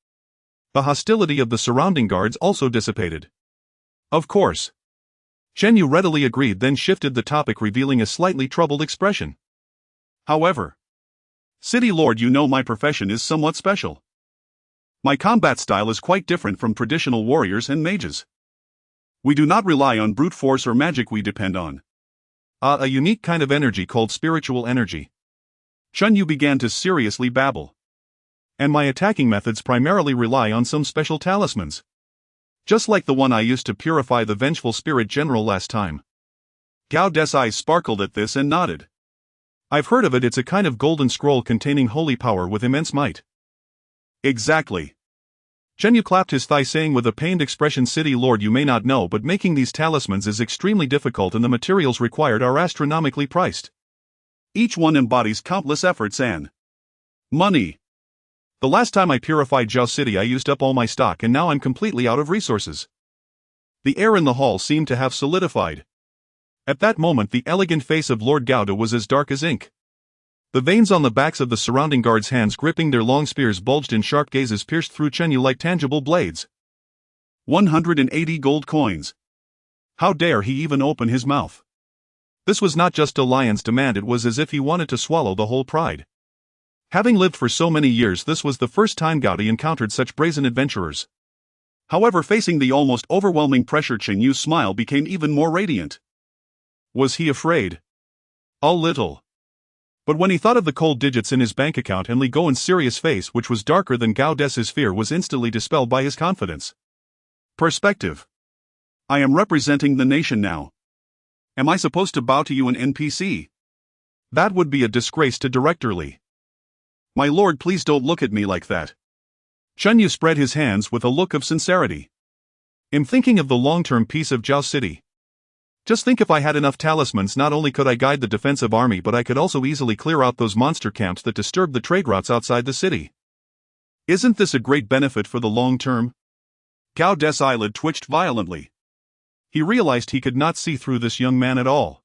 The hostility of the surrounding guards also dissipated. Of course. Chenyu readily agreed, then shifted the topic, revealing a slightly troubled expression. However, City Lord, you know my profession is somewhat special. My combat style is quite different from traditional warriors and mages. We do not rely on brute force or magic, we depend on a unique kind of energy called spiritual energy. Chenyu began to seriously babble. And my attacking methods primarily rely on some special talismans. Just like the one I used to purify the vengeful spirit general last time. Gao De's eyes sparkled at this and nodded. I've heard of it. It's a kind of golden scroll containing holy power with immense might. Exactly. Chen Yu clapped his thigh, saying with a pained expression, City Lord, you may not know, but making these talismans is extremely difficult and the materials required are astronomically priced. Each one embodies countless efforts and money. The last time I purified Zhao City I used up all my stock and now I'm completely out of resources. The air in the hall seemed to have solidified. At that moment the elegant face of Lord Gauda was as dark as ink. The veins on the backs of the surrounding guards' hands gripping their long spears bulged and sharp gazes pierced through Chen Yu like tangible blades. 180 gold coins. How dare he even open his mouth? This was not just a lion's demand, it was as if he wanted to swallow the whole pride. Having lived for so many years, this was the first time Gauda encountered such brazen adventurers. However, facing the almost overwhelming pressure, Chen Yu's smile became even more radiant. Was he afraid? A little. But when he thought of the cold digits in his bank account and Li Gowen's serious face, which was darker than Gao De's fear, was instantly dispelled by his confidence. Perspective. I am representing the nation now. Am I supposed to bow to you, an NPC? That would be a disgrace to Director Li. My lord, please don't look at me like that. Chen Yu spread his hands with a look of sincerity. I'm thinking of the long-term peace of Zhao City. Just think, if I had enough talismans, not only could I guide the defensive army, but I could also easily clear out those monster camps that disturb the trade routes outside the city. Isn't this a great benefit for the long term? Gao De's eyelid twitched violently. He realized he could not see through this young man at all.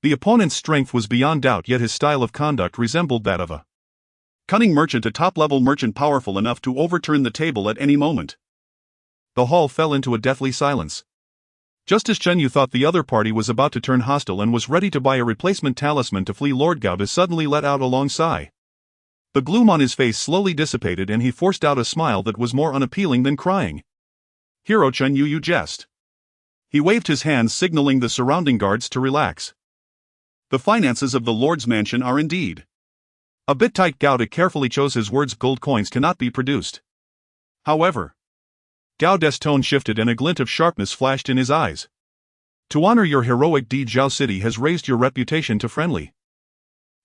The opponent's strength was beyond doubt, yet his style of conduct resembled that of a cunning merchant, a top-level merchant powerful enough to overturn the table at any moment. The hall fell into a deathly silence. Just as Chen Yu thought the other party was about to turn hostile and was ready to buy a replacement talisman to flee, Lord Gauda suddenly let out a long sigh. The gloom on his face slowly dissipated and he forced out a smile that was more unappealing than crying. Hero Chen Yu, you jest. He waved his hands, signaling the surrounding guards to relax. The finances of the Lord's mansion are indeed a bit tight. Gauda carefully chose his words. Gold coins cannot be produced. However, Gao De's tone shifted and a glint of sharpness flashed in his eyes. To honor your heroic deed, Zhao City has raised your reputation to friendly.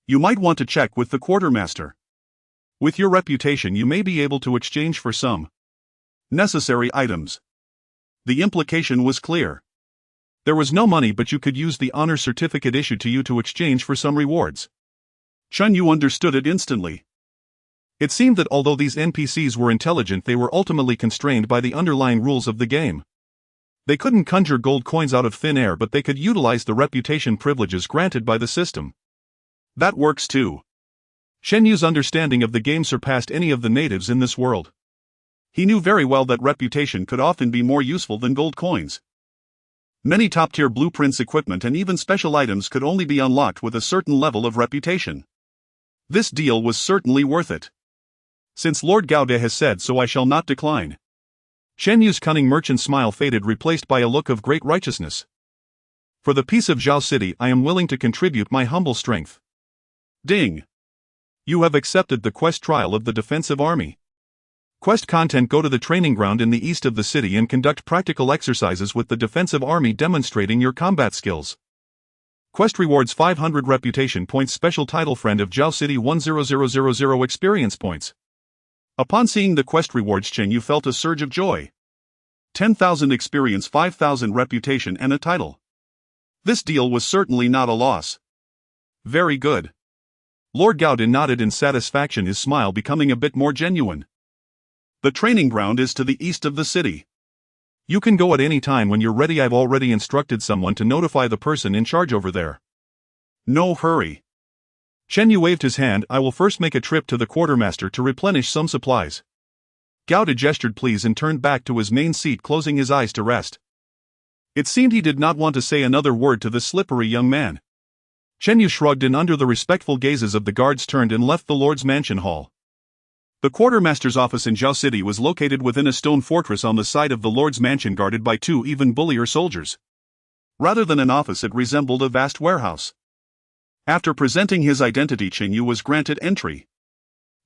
You might want to check with the quartermaster. With your reputation you may be able to exchange for some necessary items. The implication was clear. There was no money, but you could use the honor certificate issued to you to exchange for some rewards. Chen Yu understood it instantly. It seemed that although these NPCs were intelligent, they were ultimately constrained by the underlying rules of the game. They couldn't conjure gold coins out of thin air, but they could utilize the reputation privileges granted by the system. That works too. Chen Yu's understanding of the game surpassed any of the natives in this world. He knew very well that reputation could often be more useful than gold coins. Many top-tier blueprints, equipment, and even special items could only be unlocked with a certain level of reputation. This deal was certainly worth it. Since Lord Gauda has said so, I shall not decline. Chen Yu's cunning merchant smile faded, replaced by a look of great righteousness. For the peace of Zhao City, I am willing to contribute my humble strength. Ding! You have accepted the quest trial of the defensive army. Quest content: go to the training ground in the east of the city and conduct practical exercises with the defensive army demonstrating your combat skills. Quest rewards: 500 reputation points. Special title: Friend of Zhao City, 10000 experience points. Upon seeing the quest rewards, Chen Yu felt a surge of joy. 10,000 experience, 5,000 reputation, and a title. This deal was certainly not a loss. Very good. Lord Gauda nodded in satisfaction, his smile becoming a bit more genuine. The training ground is to the east of the city. You can go at any time when you're ready. I've already instructed someone to notify the person in charge over there. No hurry. Chen Yu waved his hand. I will first make a trip to the quartermaster to replenish some supplies. Gauda gestured please and turned back to his main seat, closing his eyes to rest. It seemed he did not want to say another word to the slippery young man. Chen Yu shrugged and under the respectful gazes of the guards turned and left the Lord's mansion hall. The quartermaster's office in Zhao City was located within a stone fortress on the side of the Lord's mansion, guarded by two even bullier soldiers. Rather than an office, it resembled a vast warehouse. After presenting his identity, Chen Yu was granted entry.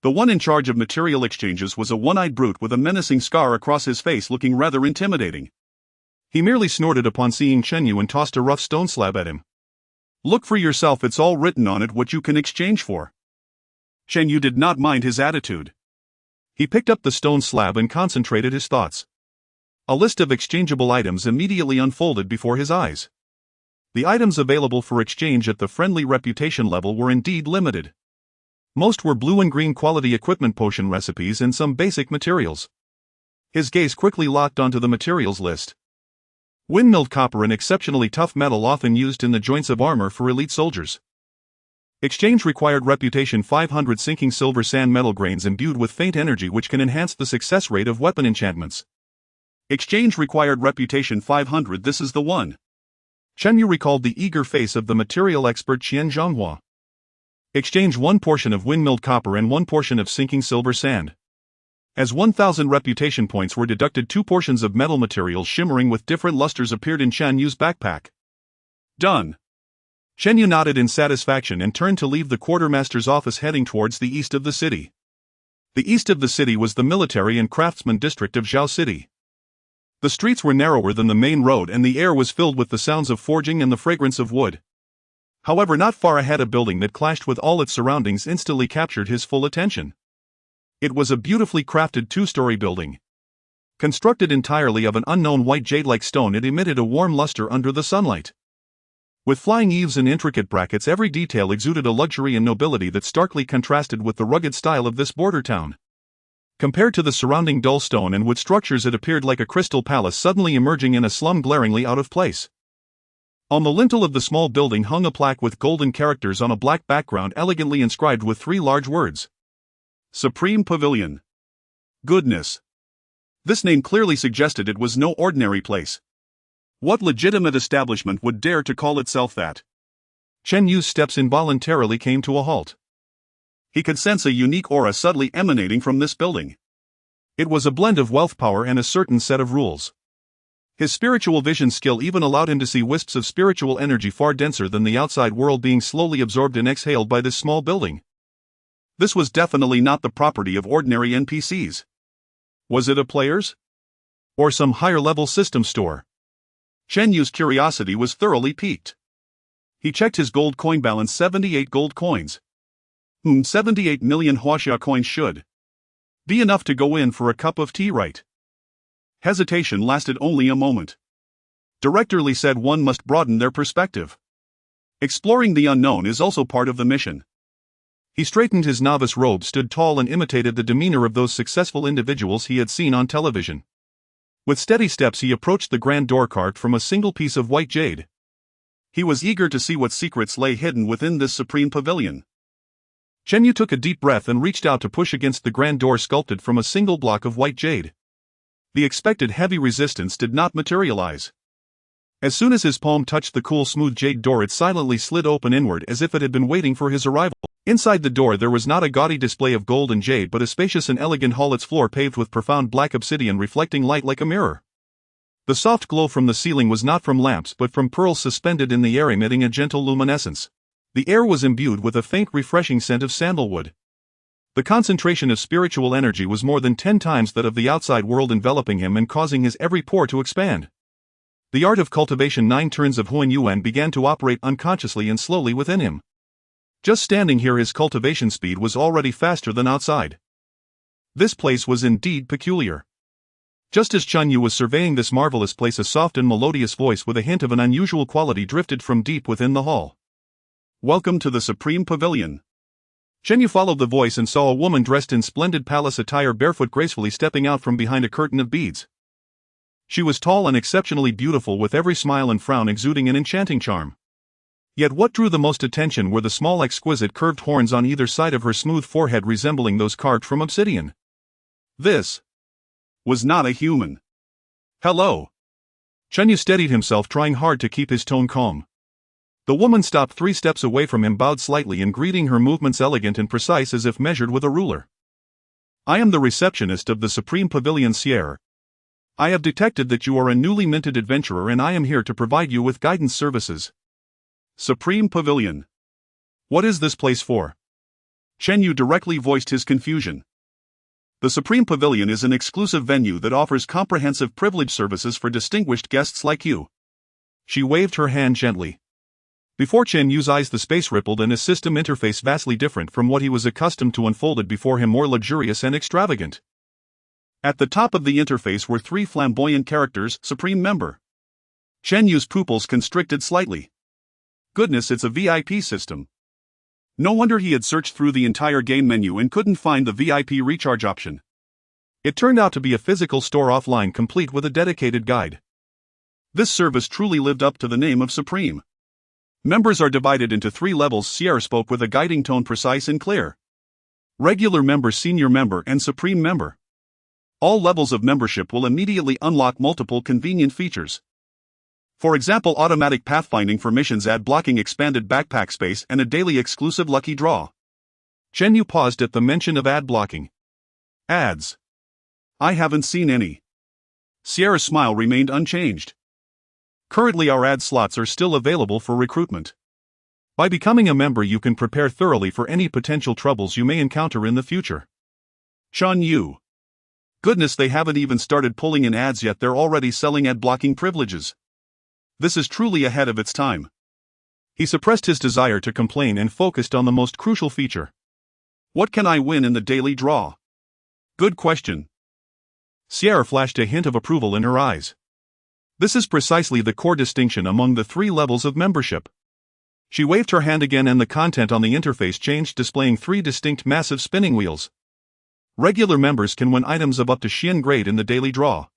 The one in charge of material exchanges was a one-eyed brute with a menacing scar across his face, looking rather intimidating. He merely snorted upon seeing Chen Yu and tossed a rough stone slab at him. Look for yourself, it's all written on it what you can exchange for. Chen Yu did not mind his attitude. He picked up the stone slab and concentrated his thoughts. A list of exchangeable items immediately unfolded before his eyes. The items available for exchange at the friendly reputation level were indeed limited. Most were blue and green quality equipment, potion recipes, and some basic materials. His gaze quickly locked onto the materials list. Windmilled copper, an exceptionally tough metal often used in the joints of armor for elite soldiers. Exchange required reputation 500 sinking silver sand metal grains imbued with faint energy which can enhance the success rate of weapon enchantments. Exchange required reputation 500, this is the one. Chen Yu recalled the eager face of the material expert Qian Zhonghua. Exchange 1 portion of windmilled copper and 1 portion of sinking silver sand. As 1,000 reputation points were deducted, 2 portions of metal materials shimmering with different lusters appeared in Chen Yu's backpack. Done. Chen Yu nodded in satisfaction and turned to leave the quartermaster's office, heading towards the east of the city. The east of the city was the military and craftsman district of Zhao City. The streets were narrower than the main road and the air was filled with the sounds of forging and the fragrance of wood. However, not far ahead, a building that clashed with all its surroundings instantly captured his full attention. It was a beautifully crafted 2-story building. Constructed entirely of an unknown white jade-like stone, it emitted a warm luster under the sunlight. With flying eaves and intricate brackets, every detail exuded a luxury and nobility that starkly contrasted with the rugged style of this border town. Compared to the surrounding dull stone and wood structures, it appeared like a crystal palace suddenly emerging in a slum, glaringly out of place. On the lintel of the small building hung a plaque with golden characters on a black background, elegantly inscribed with 3 large words. Supreme Pavilion. Goodness. This name clearly suggested it was no ordinary place. What legitimate establishment would dare to call itself that? Chen Yu's steps involuntarily came to a halt. He could sense a unique aura subtly emanating from this building. It was a blend of wealth, power, and a certain set of rules. His spiritual vision skill even allowed him to see wisps of spiritual energy far denser than the outside world being slowly absorbed and exhaled by this small building. This was definitely not the property of ordinary NPCs. Was it a player's? Or some higher-level system store? Chen Yu's curiosity was thoroughly piqued. He checked his gold coin balance, 78 gold coins. 78 million huaxia coins should be enough to go in for a cup of tea, right? Hesitation lasted only a moment. Director Li said one must broaden their perspective. Exploring the unknown is also part of the mission. He straightened his novice robe, stood tall, and imitated the demeanor of those successful individuals he had seen on television. With steady steps he approached the grand door carved from a single piece of white jade. He was eager to see what secrets lay hidden within this supreme pavilion. Chen Yu took a deep breath and reached out to push against the grand door sculpted from a single block of white jade. The expected heavy resistance did not materialize. As soon as his palm touched the cool, smooth jade door, it silently slid open inward as if it had been waiting for his arrival. Inside the door there was not a gaudy display of gold and jade, but a spacious and elegant hall, its floor paved with profound black obsidian reflecting light like a mirror. The soft glow from the ceiling was not from lamps but from pearls suspended in the air, emitting a gentle luminescence. The air was imbued with a faint, refreshing scent of sandalwood. The concentration of spiritual energy was more than 10 times that of the outside world, enveloping him and causing his every pore to expand. The art of cultivation, 9 turns of Huan Yuan, began to operate unconsciously and slowly within him. Just standing here, his cultivation speed was already faster than outside. This place was indeed peculiar. Just as Chen Yu was surveying this marvelous place, a soft and melodious voice with a hint of an unusual quality drifted from deep within the hall. Welcome to the Supreme Pavilion. Chen Yu followed the voice and saw a woman dressed in splendid palace attire, barefoot, gracefully stepping out from behind a curtain of beads. She was tall and exceptionally beautiful, with every smile and frown exuding an enchanting charm. Yet what drew the most attention were the small, exquisite curved horns on either side of her smooth forehead, resembling those carved from obsidian. This was not a human. Hello. Chen Yu steadied himself, trying hard to keep his tone calm. The woman stopped 3 steps away from him, bowed slightly in greeting, her movements elegant and precise as if measured with a ruler. I am the receptionist of the Supreme Pavilion, Sierra. I have detected that you are a newly minted adventurer and I am here to provide you with guidance services. Supreme Pavilion. What is this place for? Chen Yu directly voiced his confusion. The Supreme Pavilion is an exclusive venue that offers comprehensive privilege services for distinguished guests like you. She waved her hand gently. Before Chen Yu's eyes the space rippled and a system interface vastly different from what he was accustomed to unfolded before him, more luxurious and extravagant. At the top of the interface were 3 flamboyant characters, Supreme Member. Chen Yu's pupils constricted slightly. Goodness, it's a VIP system. No wonder he had searched through the entire game menu and couldn't find the VIP recharge option. It turned out to be a physical store offline complete with a dedicated guide. This service truly lived up to the name of Supreme. Members are divided into 3 levels, Sierra spoke with a guiding tone, precise and clear. Regular member, senior member, and supreme member. All levels of membership will immediately unlock multiple convenient features. For example, automatic pathfinding for missions, ad blocking, expanded backpack space, and a daily exclusive lucky draw. Chen Yu paused at the mention of ad blocking. Ads. I haven't seen any. Sierra's smile remained unchanged. Currently our ad slots are still available for recruitment. By becoming a member you can prepare thoroughly for any potential troubles you may encounter in the future. Chen Yu. Goodness, they haven't even started pulling in ads yet, they're already selling ad blocking privileges. This is truly ahead of its time. He suppressed his desire to complain and focused on the most crucial feature. What can I win in the daily draw? Good question. Sierra flashed a hint of approval in her eyes. This is precisely the core distinction among the 3 levels of membership. She waved her hand again and the content on the interface changed, displaying 3 distinct massive spinning wheels. Regular members can win items of up to Xian grade in the daily draw.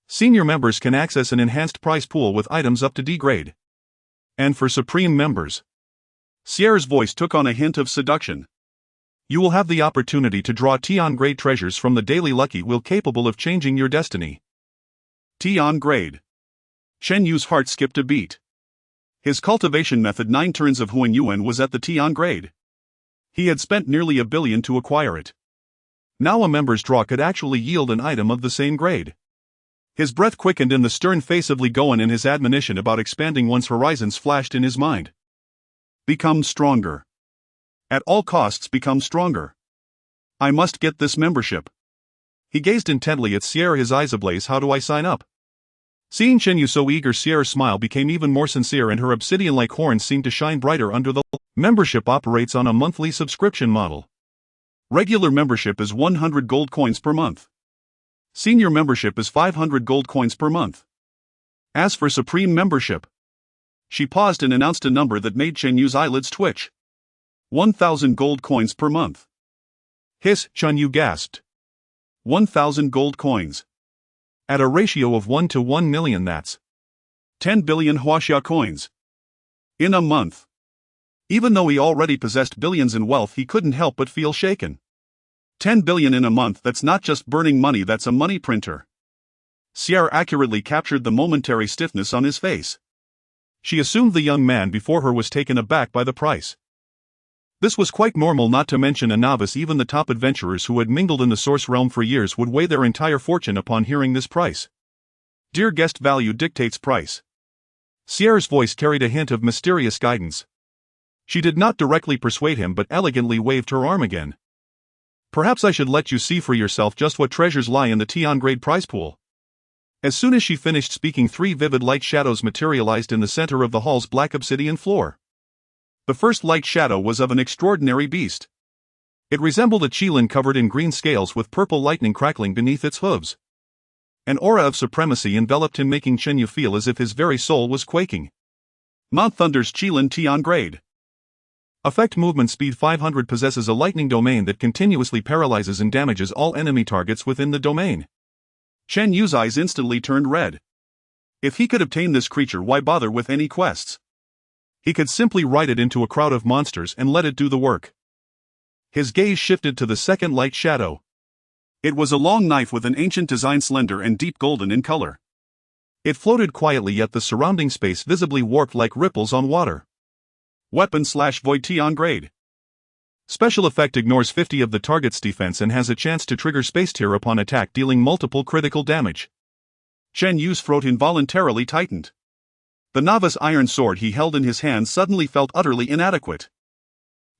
Senior members can access an enhanced prize pool with items up to D grade. And for supreme members, Sierra's voice took on a hint of seduction. You will have the opportunity to draw Tian grade treasures from the daily lucky wheel capable of changing your destiny. Tian grade. Chen Yu's heart skipped a beat. His cultivation method, 9 turns of Huan Yuan, was at the Tian grade. He had spent nearly $1 billion to acquire it. Now a member's draw could actually yield an item of the same grade. His breath quickened and the stern face of Li Goen and his admonition about expanding one's horizons flashed in his mind. Become stronger. At all costs become stronger. I must get this membership. He gazed intently at Sierra, his eyes ablaze. How do I sign up? Seeing Chen Yu so eager, Sierra's smile became even more sincere and her obsidian-like horns seemed to shine brighter under the light. Membership operates on a monthly subscription model. Regular membership is 100 gold coins per month. Senior membership is 500 gold coins per month. As for supreme membership, she paused and announced a number that made Chen Yu's eyelids twitch. 1,000 gold coins per month. Hiss, Chen Yu gasped. 1,000 gold coins. At a ratio of 1 to 1 million, that's 10 billion huaxia coins. In a month. Even though he already possessed billions in wealth, he couldn't help but feel shaken. 10 billion in a month, that's not just burning money, that's a money printer. Sierra accurately captured the momentary stiffness on his face. She assumed the young man before her was taken aback by the price. This was quite normal, not to mention a novice. Even the top adventurers who had mingled in the Source Realm for years would weigh their entire fortune upon hearing this price. Dear guest, value dictates price. Sierra's voice carried a hint of mysterious guidance. She did not directly persuade him but elegantly waved her arm again. Perhaps I should let you see for yourself just what treasures lie in the Tian grade prize pool. As soon as she finished speaking, 3 vivid light shadows materialized in the center of the hall's black obsidian floor. The first light shadow was of an extraordinary beast. It resembled a qilin covered in green scales with purple lightning crackling beneath its hooves. An aura of supremacy enveloped him, making Chen Yu feel as if his very soul was quaking. Mount Thunder's qilin Tian grade. Effect movement speed 500, possesses a lightning domain that continuously paralyzes and damages all enemy targets within the domain. Chen Yu's eyes instantly turned red. If he could obtain this creature, why bother with any quests? He could simply ride it into a crowd of monsters and let it do the work. His gaze shifted to the second light shadow. It was a long knife with an ancient design, slender and deep golden in color. It floated quietly, yet the surrounding space visibly warped like ripples on water. Weapon/Void Tian grade. Special effect ignores 50 of the target's defense and has a chance to trigger space tear upon attack, dealing multiple critical damage. Chen Yu's throat involuntarily tightened. The novice iron sword he held in his hand suddenly felt utterly inadequate.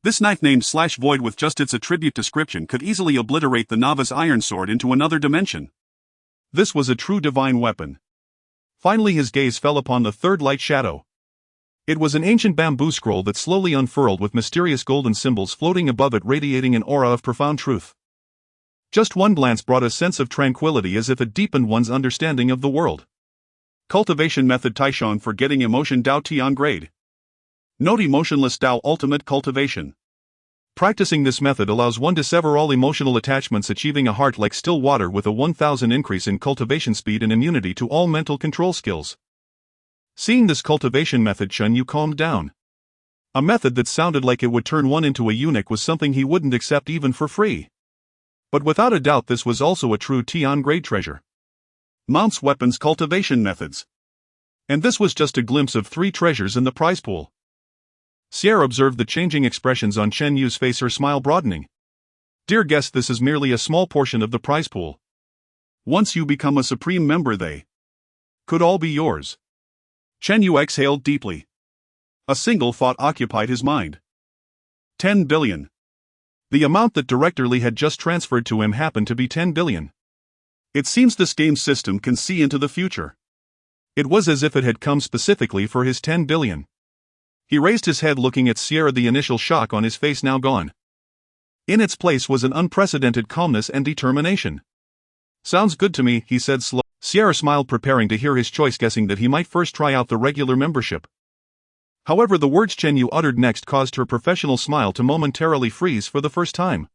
This knife named /Void, with just its attribute description, could easily obliterate the novice iron sword into another dimension. This was a true divine weapon. Finally his gaze fell upon the third light shadow. It was an ancient bamboo scroll that slowly unfurled with mysterious golden symbols floating above it, radiating an aura of profound truth. Just one glance brought a sense of tranquility, as if it deepened one's understanding of the world. Cultivation Method Taishang for Getting Emotion Dao Tian Grade. Note Emotionless Dao Ultimate Cultivation. Practicing this method allows one to sever all emotional attachments, achieving a heart like still water with a 1000 increase in cultivation speed and immunity to all mental control skills. Seeing this cultivation method, Shen Yu calmed down. A method that sounded like it would turn one into a eunuch was something he wouldn't accept even for free. But without a doubt this was also a true Tian grade treasure. Mounts Weapons Cultivation Methods. And this was just a glimpse of 3 treasures in the prize pool. Sierra observed the changing expressions on Shen Yu's face, her smile broadening. Dear guest, this is merely a small portion of the prize pool. Once you become a supreme member, they could all be yours. Chen Yu exhaled deeply. A single thought occupied his mind. 10 billion. The amount that Director Li had just transferred to him happened to be 10 billion. It seems this game system can see into the future. It was as if it had come specifically for his 10 billion. He raised his head, looking at Sierra, the initial shock on his face now gone. In its place was an unprecedented calmness and determination. Sounds good to me, he said slowly. Sierra smiled, preparing to hear his choice, guessing that he might first try out the regular membership. However, the words Chen Yu uttered next caused her professional smile to momentarily freeze for the first time.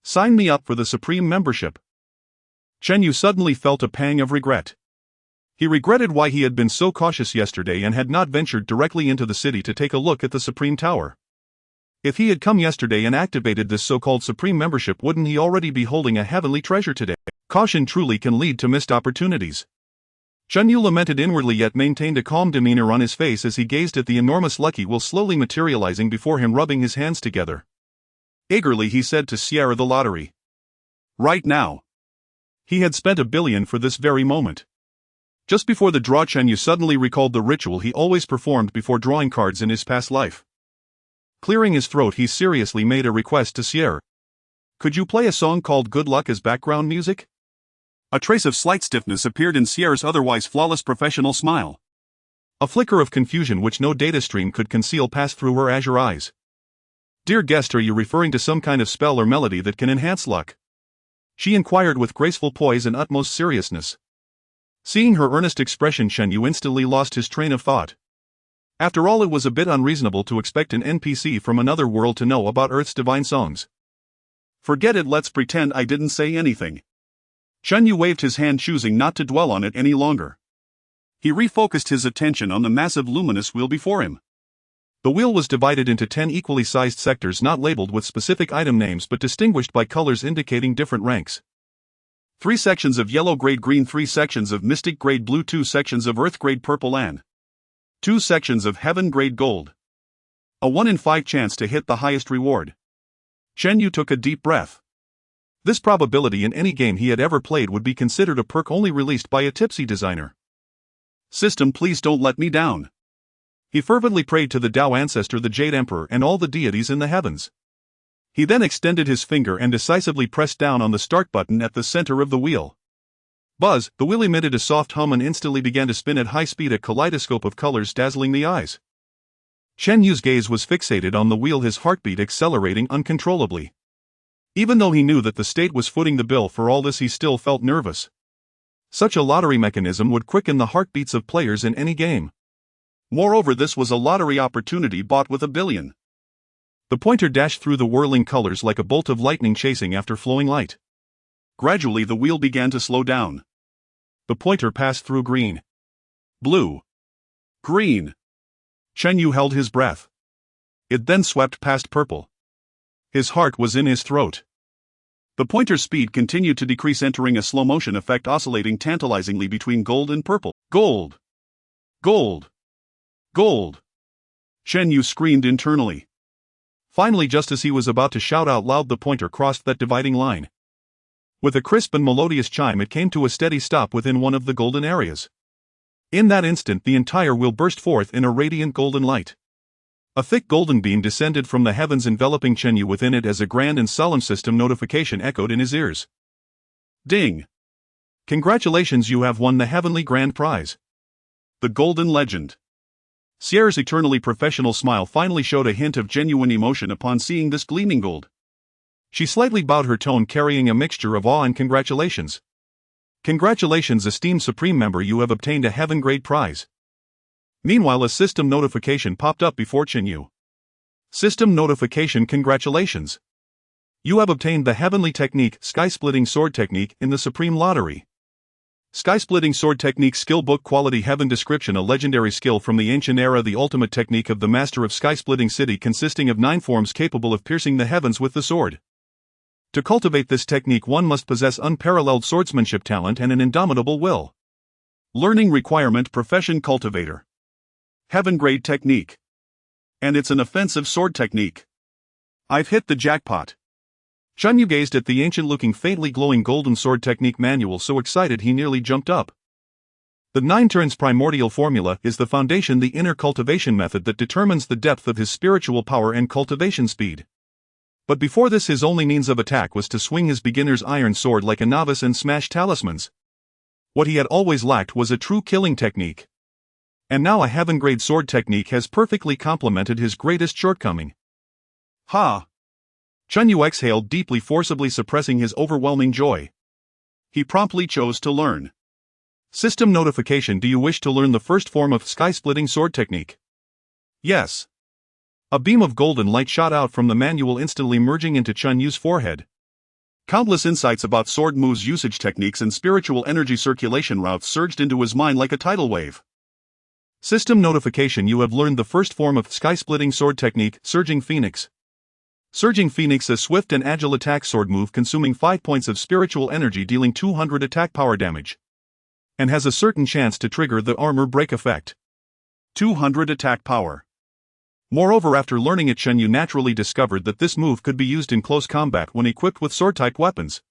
Sign me up for the Supreme Membership. Chen Yu suddenly felt a pang of regret. He regretted why he had been so cautious yesterday and had not ventured directly into the city to take a look at the Supreme Tower. If he had come yesterday and activated this so-called Supreme Membership, wouldn't he already be holding a heavenly treasure today? Caution truly can lead to missed opportunities. Chen Yu lamented inwardly, yet maintained a calm demeanor on his face as he gazed at the enormous lucky wheel slowly materializing before him, rubbing his hands together. Eagerly he said to Sierra, the lottery. Right now. He had spent 1 billion for this very moment. Just before the draw, Chen Yu suddenly recalled the ritual he always performed before drawing cards in his past life. Clearing his throat, he seriously made a request to Sierra. Could you play a song called Good Luck as background music? A trace of slight stiffness appeared in Sierra's otherwise flawless professional smile. A flicker of confusion which no data stream could conceal passed through her azure eyes. Dear guest, are you referring to some kind of spell or melody that can enhance luck? She inquired with graceful poise and utmost seriousness. Seeing her earnest expression, Shen Yu instantly lost his train of thought. After all, it was a bit unreasonable to expect an NPC from another world to know about Earth's divine songs. Forget it, let's pretend I didn't say anything. Chen Yu waved his hand, choosing not to dwell on it any longer. He refocused his attention on the massive luminous wheel before him. The wheel was divided into 10 equally sized sectors, not labeled with specific item names but distinguished by colors indicating different ranks. 3 sections of yellow grade green, 3 sections of mystic grade blue, 2 sections of earth grade purple, and 2 sections of heaven grade gold. A 1 in 5 chance to hit the highest reward. Chen Yu took a deep breath. This probability in any game he had ever played would be considered a perk only released by a tipsy designer. System, please don't let me down. He fervently prayed to the Tao Ancestor, the Jade Emperor, and all the deities in the heavens. He then extended his finger and decisively pressed down on the start button at the center of the wheel. Buzz, the wheel emitted a soft hum and instantly began to spin at high speed, a kaleidoscope of colors dazzling the eyes. Chen Yu's gaze was fixated on the wheel, his heartbeat accelerating uncontrollably. Even though he knew that the state was footing the bill for all this, he still felt nervous. Such a lottery mechanism would quicken the heartbeats of players in any game. Moreover, this was a lottery opportunity bought with 1 billion. The pointer dashed through the whirling colors like a bolt of lightning chasing after flowing light. Gradually the wheel began to slow down. The pointer passed through green, blue, green. Chen Yu held his breath. It then swept past purple. His heart was in his throat. The pointer's speed continued to decrease, entering a slow-motion effect, oscillating tantalizingly between gold and purple. Gold! Gold! Gold! Chen Yu screamed internally. Finally, just as he was about to shout out loud, the pointer crossed that dividing line. With a crisp and melodious chime, it came to a steady stop within one of the golden areas. In that instant, the entire wheel burst forth in a radiant golden light. A thick golden beam descended from the heavens, enveloping Chen Yu within it as a grand and solemn system notification echoed in his ears. Ding! Congratulations, you have won the heavenly grand prize. The Golden Legend. Sierra's eternally professional smile finally showed a hint of genuine emotion upon seeing this gleaming gold. She slightly bowed, her tone carrying a mixture of awe and congratulations. Congratulations, esteemed Supreme Member, you have obtained a heaven-grade prize. Meanwhile, a system notification popped up before Chinyu. System notification: congratulations. You have obtained the Heavenly Technique, Sky-Splitting Sword Technique, in the Supreme Lottery. Sky-Splitting Sword Technique Skill Book Quality Heaven Description: a legendary skill from the ancient era, the ultimate technique of the master of sky-splitting city, consisting of 9 forms capable of piercing the heavens with the sword. To cultivate this technique, one must possess unparalleled swordsmanship talent and an indomitable will. Learning requirement: profession cultivator. Heaven grade technique. And it's an offensive sword technique. I've hit the jackpot. Chunyu gazed at the ancient-looking, faintly glowing golden sword technique manual, so excited he nearly jumped up. The 9 turns primordial formula is the foundation, the inner cultivation method that determines the depth of his spiritual power and cultivation speed. But before this, his only means of attack was to swing his beginner's iron sword like a novice and smash talismans. What he had always lacked was a true killing technique. And now a heaven-grade sword technique has perfectly complemented his greatest shortcoming. Ha! Chunyu exhaled deeply, forcibly suppressing his overwhelming joy. He promptly chose to learn. System notification: do you wish to learn the first form of sky-splitting sword technique? Yes. A beam of golden light shot out from the manual, instantly merging into Chunyu's forehead. Countless insights about sword moves, usage techniques, and spiritual energy circulation routes surged into his mind like a tidal wave. System notification: you have learned the first form of sky-splitting sword technique, Surging Phoenix. Surging Phoenix: a swift and agile attack sword move consuming 5 points of spiritual energy, dealing 200 attack power damage. And has a certain chance to trigger the armor break effect. 200 attack power. Moreover, after learning it, Chunyu naturally discovered that this move could be used in close combat when equipped with sword-type weapons.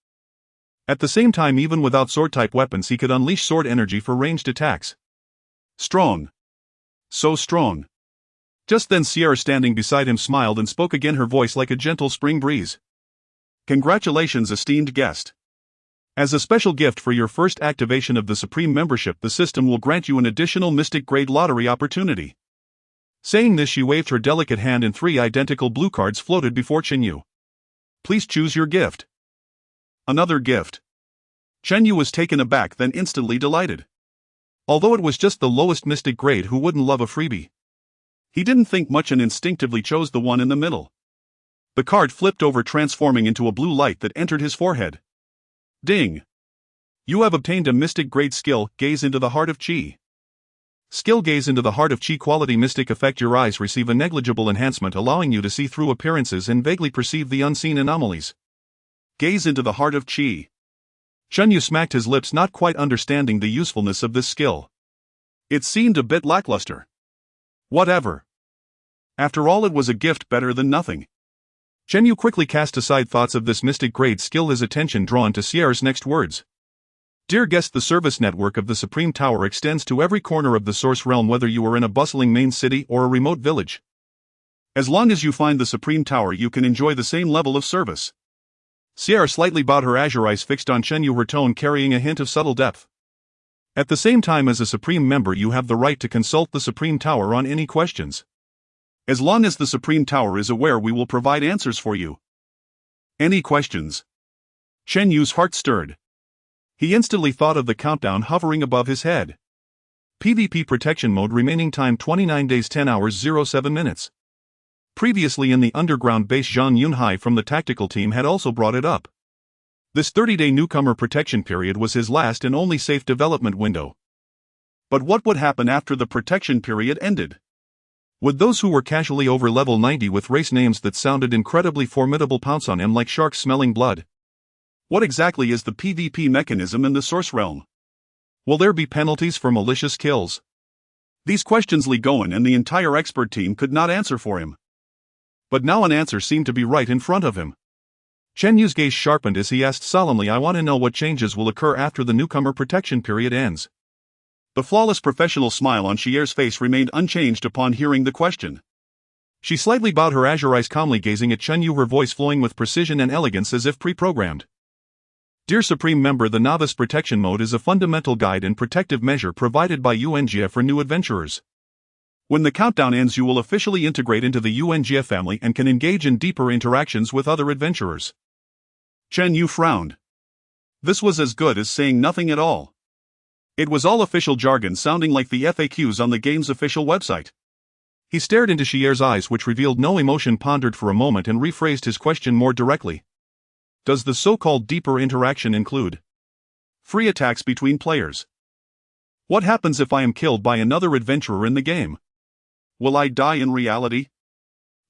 At the same time, even without sword-type weapons, he could unleash sword energy for ranged attacks. Strong. So strong. Just then, Sierra, standing beside him, smiled and spoke again, her voice like a gentle spring breeze. Congratulations, esteemed guest. As a special gift for your first activation of the Supreme Membership, the system will grant you an additional Mystic Grade lottery opportunity. Saying this, she waved her delicate hand and 3 identical blue cards floated before Chinyu. Please choose your gift. Another gift. Chinyu was taken aback, then instantly delighted. Although it was just the lowest Mystic Grade, who wouldn't love a freebie? He didn't think much and instinctively chose the one in the middle. The card flipped over, transforming into a blue light that entered his forehead. Ding! You have obtained a Mystic Grade skill, Gaze into the Heart of Chi. Skill: Gaze into the Heart of Chi. Quality: Mystic effect. Your eyes receive a negligible enhancement, allowing you to see through appearances and vaguely perceive the unseen anomalies. Gaze into the Heart of Chi. Chunyu smacked his lips, not quite understanding the usefulness of this skill. It seemed a bit lackluster. Whatever. After all, it was a gift, better than nothing. Chinyu quickly cast aside thoughts of this Mystic Grade skill, his attention drawn to Sierra's next words. Dear guest, the service network of the Supreme Tower extends to every corner of the Source Realm, whether you are in a bustling main city or a remote village. As long as you find the Supreme Tower, you can enjoy the same level of service. Sierra slightly bowed, her azure eyes fixed on Chinyu, her tone carrying a hint of subtle depth. At the same time, as a Supreme Member, you have the right to consult the Supreme Tower on any questions. As long as the Supreme Tower is aware, we will provide answers for you. Any questions? Chenyu's heart stirred. He instantly thought of the countdown hovering above his head. PvP protection mode, remaining time 29 days 10 hours 07 minutes. Previously in the underground base, Zhang Yunhai from the tactical team had also brought it up. This 30-day newcomer protection period was his last and only safe development window. But what would happen after the protection period ended? Would those who were casually over level 90 with race names that sounded incredibly formidable pounce on him like sharks smelling blood? What exactly is the PvP mechanism in the Source Realm? Will there be penalties for malicious kills? These questions Li Goen and the entire expert team could not answer for him. But now an answer seemed to be right in front of him. Chenyu's gaze sharpened as he asked solemnly, I want to know what changes will occur after the newcomer protection period ends. The flawless professional smile on Xier's face remained unchanged upon hearing the question. She slightly bowed, her azure eyes calmly gazing at Chenyu, her voice flowing with precision and elegance as if pre-programmed. Dear Supreme Member, the Novice Protection Mode is a fundamental guide and protective measure provided by UNGF for new adventurers. When the countdown ends, you will officially integrate into the UNGF family and can engage in deeper interactions with other adventurers. Chen Yu frowned. This was as good as saying nothing at all. It was all official jargon sounding like the FAQs on the game's official website. He stared into Xier's eyes, which revealed no emotion, pondered for a moment and rephrased his question more directly. Does the so-called deeper interaction include free attacks between players? What happens if I am killed by another adventurer in the game? Will I die in reality?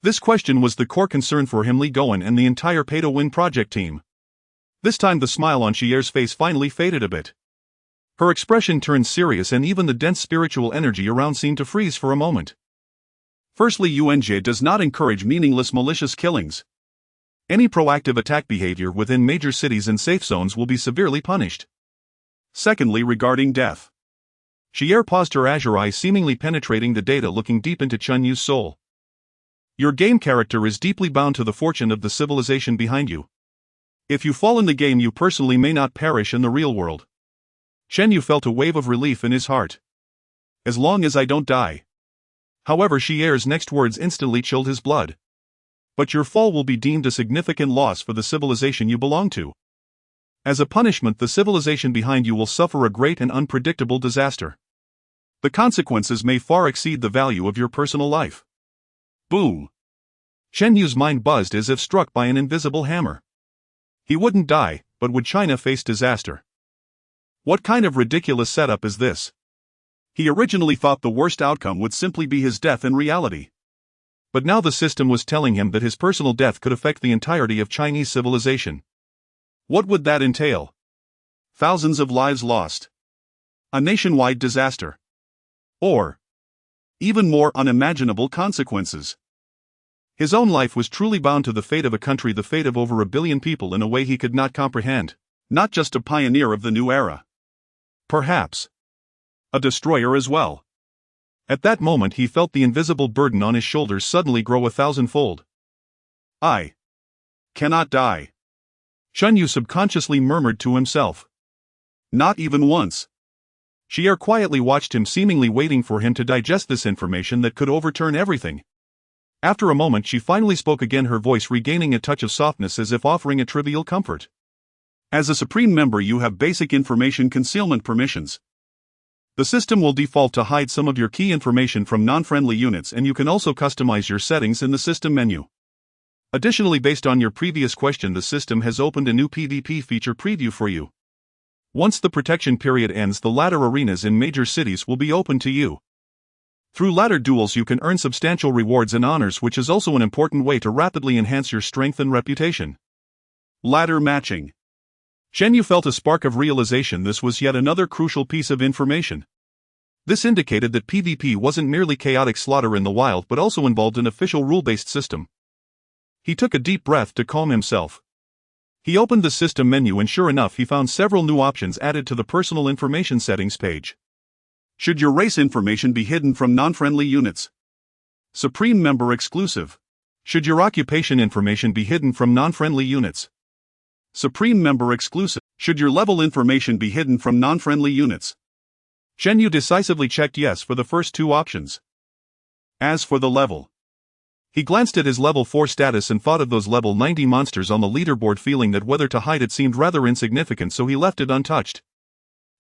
This question was the core concern for him, Li Goen, and the entire pay-to-win project team. This time the smile on Xier's face finally faded a bit. Her expression turned serious, and even the dense spiritual energy around seemed to freeze for a moment. Firstly, UNJ does not encourage meaningless malicious killings. Any proactive attack behavior within major cities and safe zones will be severely punished. Secondly, regarding death. Xier paused, her azure eyes seemingly penetrating the data, looking deep into Chen Yu's soul. Your game character is deeply bound to the fortune of the civilization behind you. If you fall in the game, you personally may not perish in the real world. Chen Yu felt a wave of relief in his heart. As long as I don't die. However, Xier's next words instantly chilled his blood. But your fall will be deemed a significant loss for the civilization you belong to. As a punishment, the civilization behind you will suffer a great and unpredictable disaster. The consequences may far exceed the value of your personal life. Boom! Chen Yu's mind buzzed as if struck by an invisible hammer. He wouldn't die, but would China face disaster? What kind of ridiculous setup is this? He originally thought the worst outcome would simply be his death in reality. But now the system was telling him that his personal death could affect the entirety of Chinese civilization. What would that entail? Thousands of lives lost. A nationwide disaster. Or even more unimaginable consequences. His own life was truly bound to the fate of a country, the fate of over 1 billion people, in a way he could not comprehend. Not just a pioneer of the new era. Perhaps a destroyer as well. At that moment he felt the invisible burden on his shoulders suddenly grow 1,000-fold. I cannot die. Chen Yu subconsciously murmured to himself. Not even once. Xier quietly watched him, seemingly waiting for him to digest this information that could overturn everything. After a moment she finally spoke again, her voice regaining a touch of softness as if offering a trivial comfort. As a Supreme Member, you have basic information concealment permissions. The system will default to hide some of your key information from non-friendly units, and you can also customize your settings in the system menu. Additionally, based on your previous question, the system has opened a new PvP feature preview for you. Once the protection period ends, the ladder arenas in major cities will be open to you. Through ladder duels you can earn substantial rewards and honors, which is also an important way to rapidly enhance your strength and reputation. Ladder matching. Chen Yu felt a spark of realization. This was yet another crucial piece of information. This indicated that PvP wasn't merely chaotic slaughter in the wild, but also involved an official rule-based system. He took a deep breath to calm himself. He opened the system menu, and sure enough he found several new options added to the personal information settings page. Should your race information be hidden from non-friendly units? Supreme Member exclusive. Should your occupation information be hidden from non-friendly units? Supreme Member exclusive. Should your level information be hidden from non-friendly units? Chen Yu decisively checked yes for the first two options. As for the level, he glanced at his level 4 status and thought of those level 90 monsters on the leaderboard, feeling that whether to hide it seemed rather insignificant, so he left it untouched.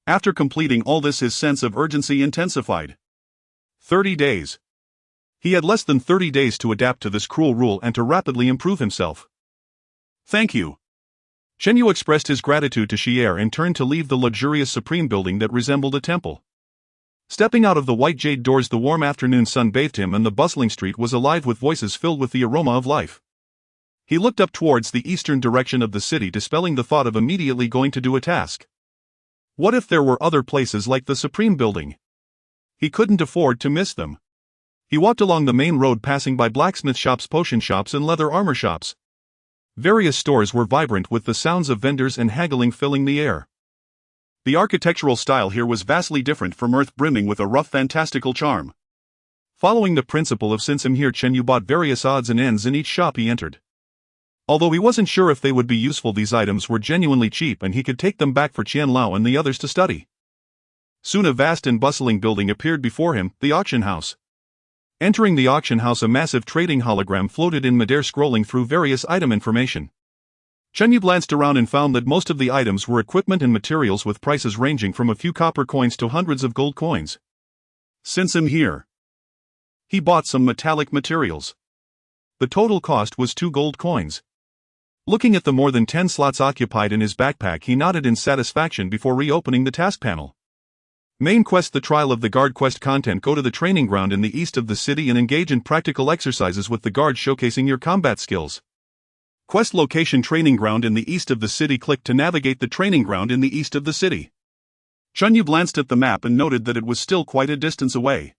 After completing all this, his sense of urgency intensified. 30 days. He had less than 30 days to adapt to this cruel rule and to rapidly improve himself. Thank you. Chen Yu expressed his gratitude to Xier and turned to leave the luxurious Supreme building that resembled a temple. Stepping out of the white jade doors, the warm afternoon sun bathed him, and the bustling street was alive with voices filled with the aroma of life. He looked up towards the eastern direction of the city, dispelling the thought of immediately going to do a task. What if there were other places like the Supreme building? He couldn't afford to miss them. He walked along the main road, passing by blacksmith shops, potion shops, and leather armor shops. Various stores were vibrant with the sounds of vendors and haggling filling the air. The architectural style here was vastly different from Earth, brimming with a rough fantastical charm. Following the principle of since I'm here, Chen Yu bought various odds and ends in each shop he entered. Although he wasn't sure if they would be useful, these items were genuinely cheap and he could take them back for Qian Lao and the others to study. Soon a vast and bustling building appeared before him, the auction house. Entering the auction house, a massive trading hologram floated in midair, scrolling through various item information. Chen Yu glanced around and found that most of the items were equipment and materials with prices ranging from a few copper coins to hundreds of gold coins. Since I'm here, he bought some metallic materials. The total cost was 2 gold coins. Looking at the more than 10 slots occupied in his backpack, he nodded in satisfaction before reopening the task panel. Main quest: the trial of the guard. Quest content: go to the training ground in the east of the city and engage in practical exercises with the guard, showcasing your combat skills. Quest location: training ground in the east of the city. Click to navigate the training ground in the east of the city. Chen Yu glanced at the map and noted that it was still quite a distance away.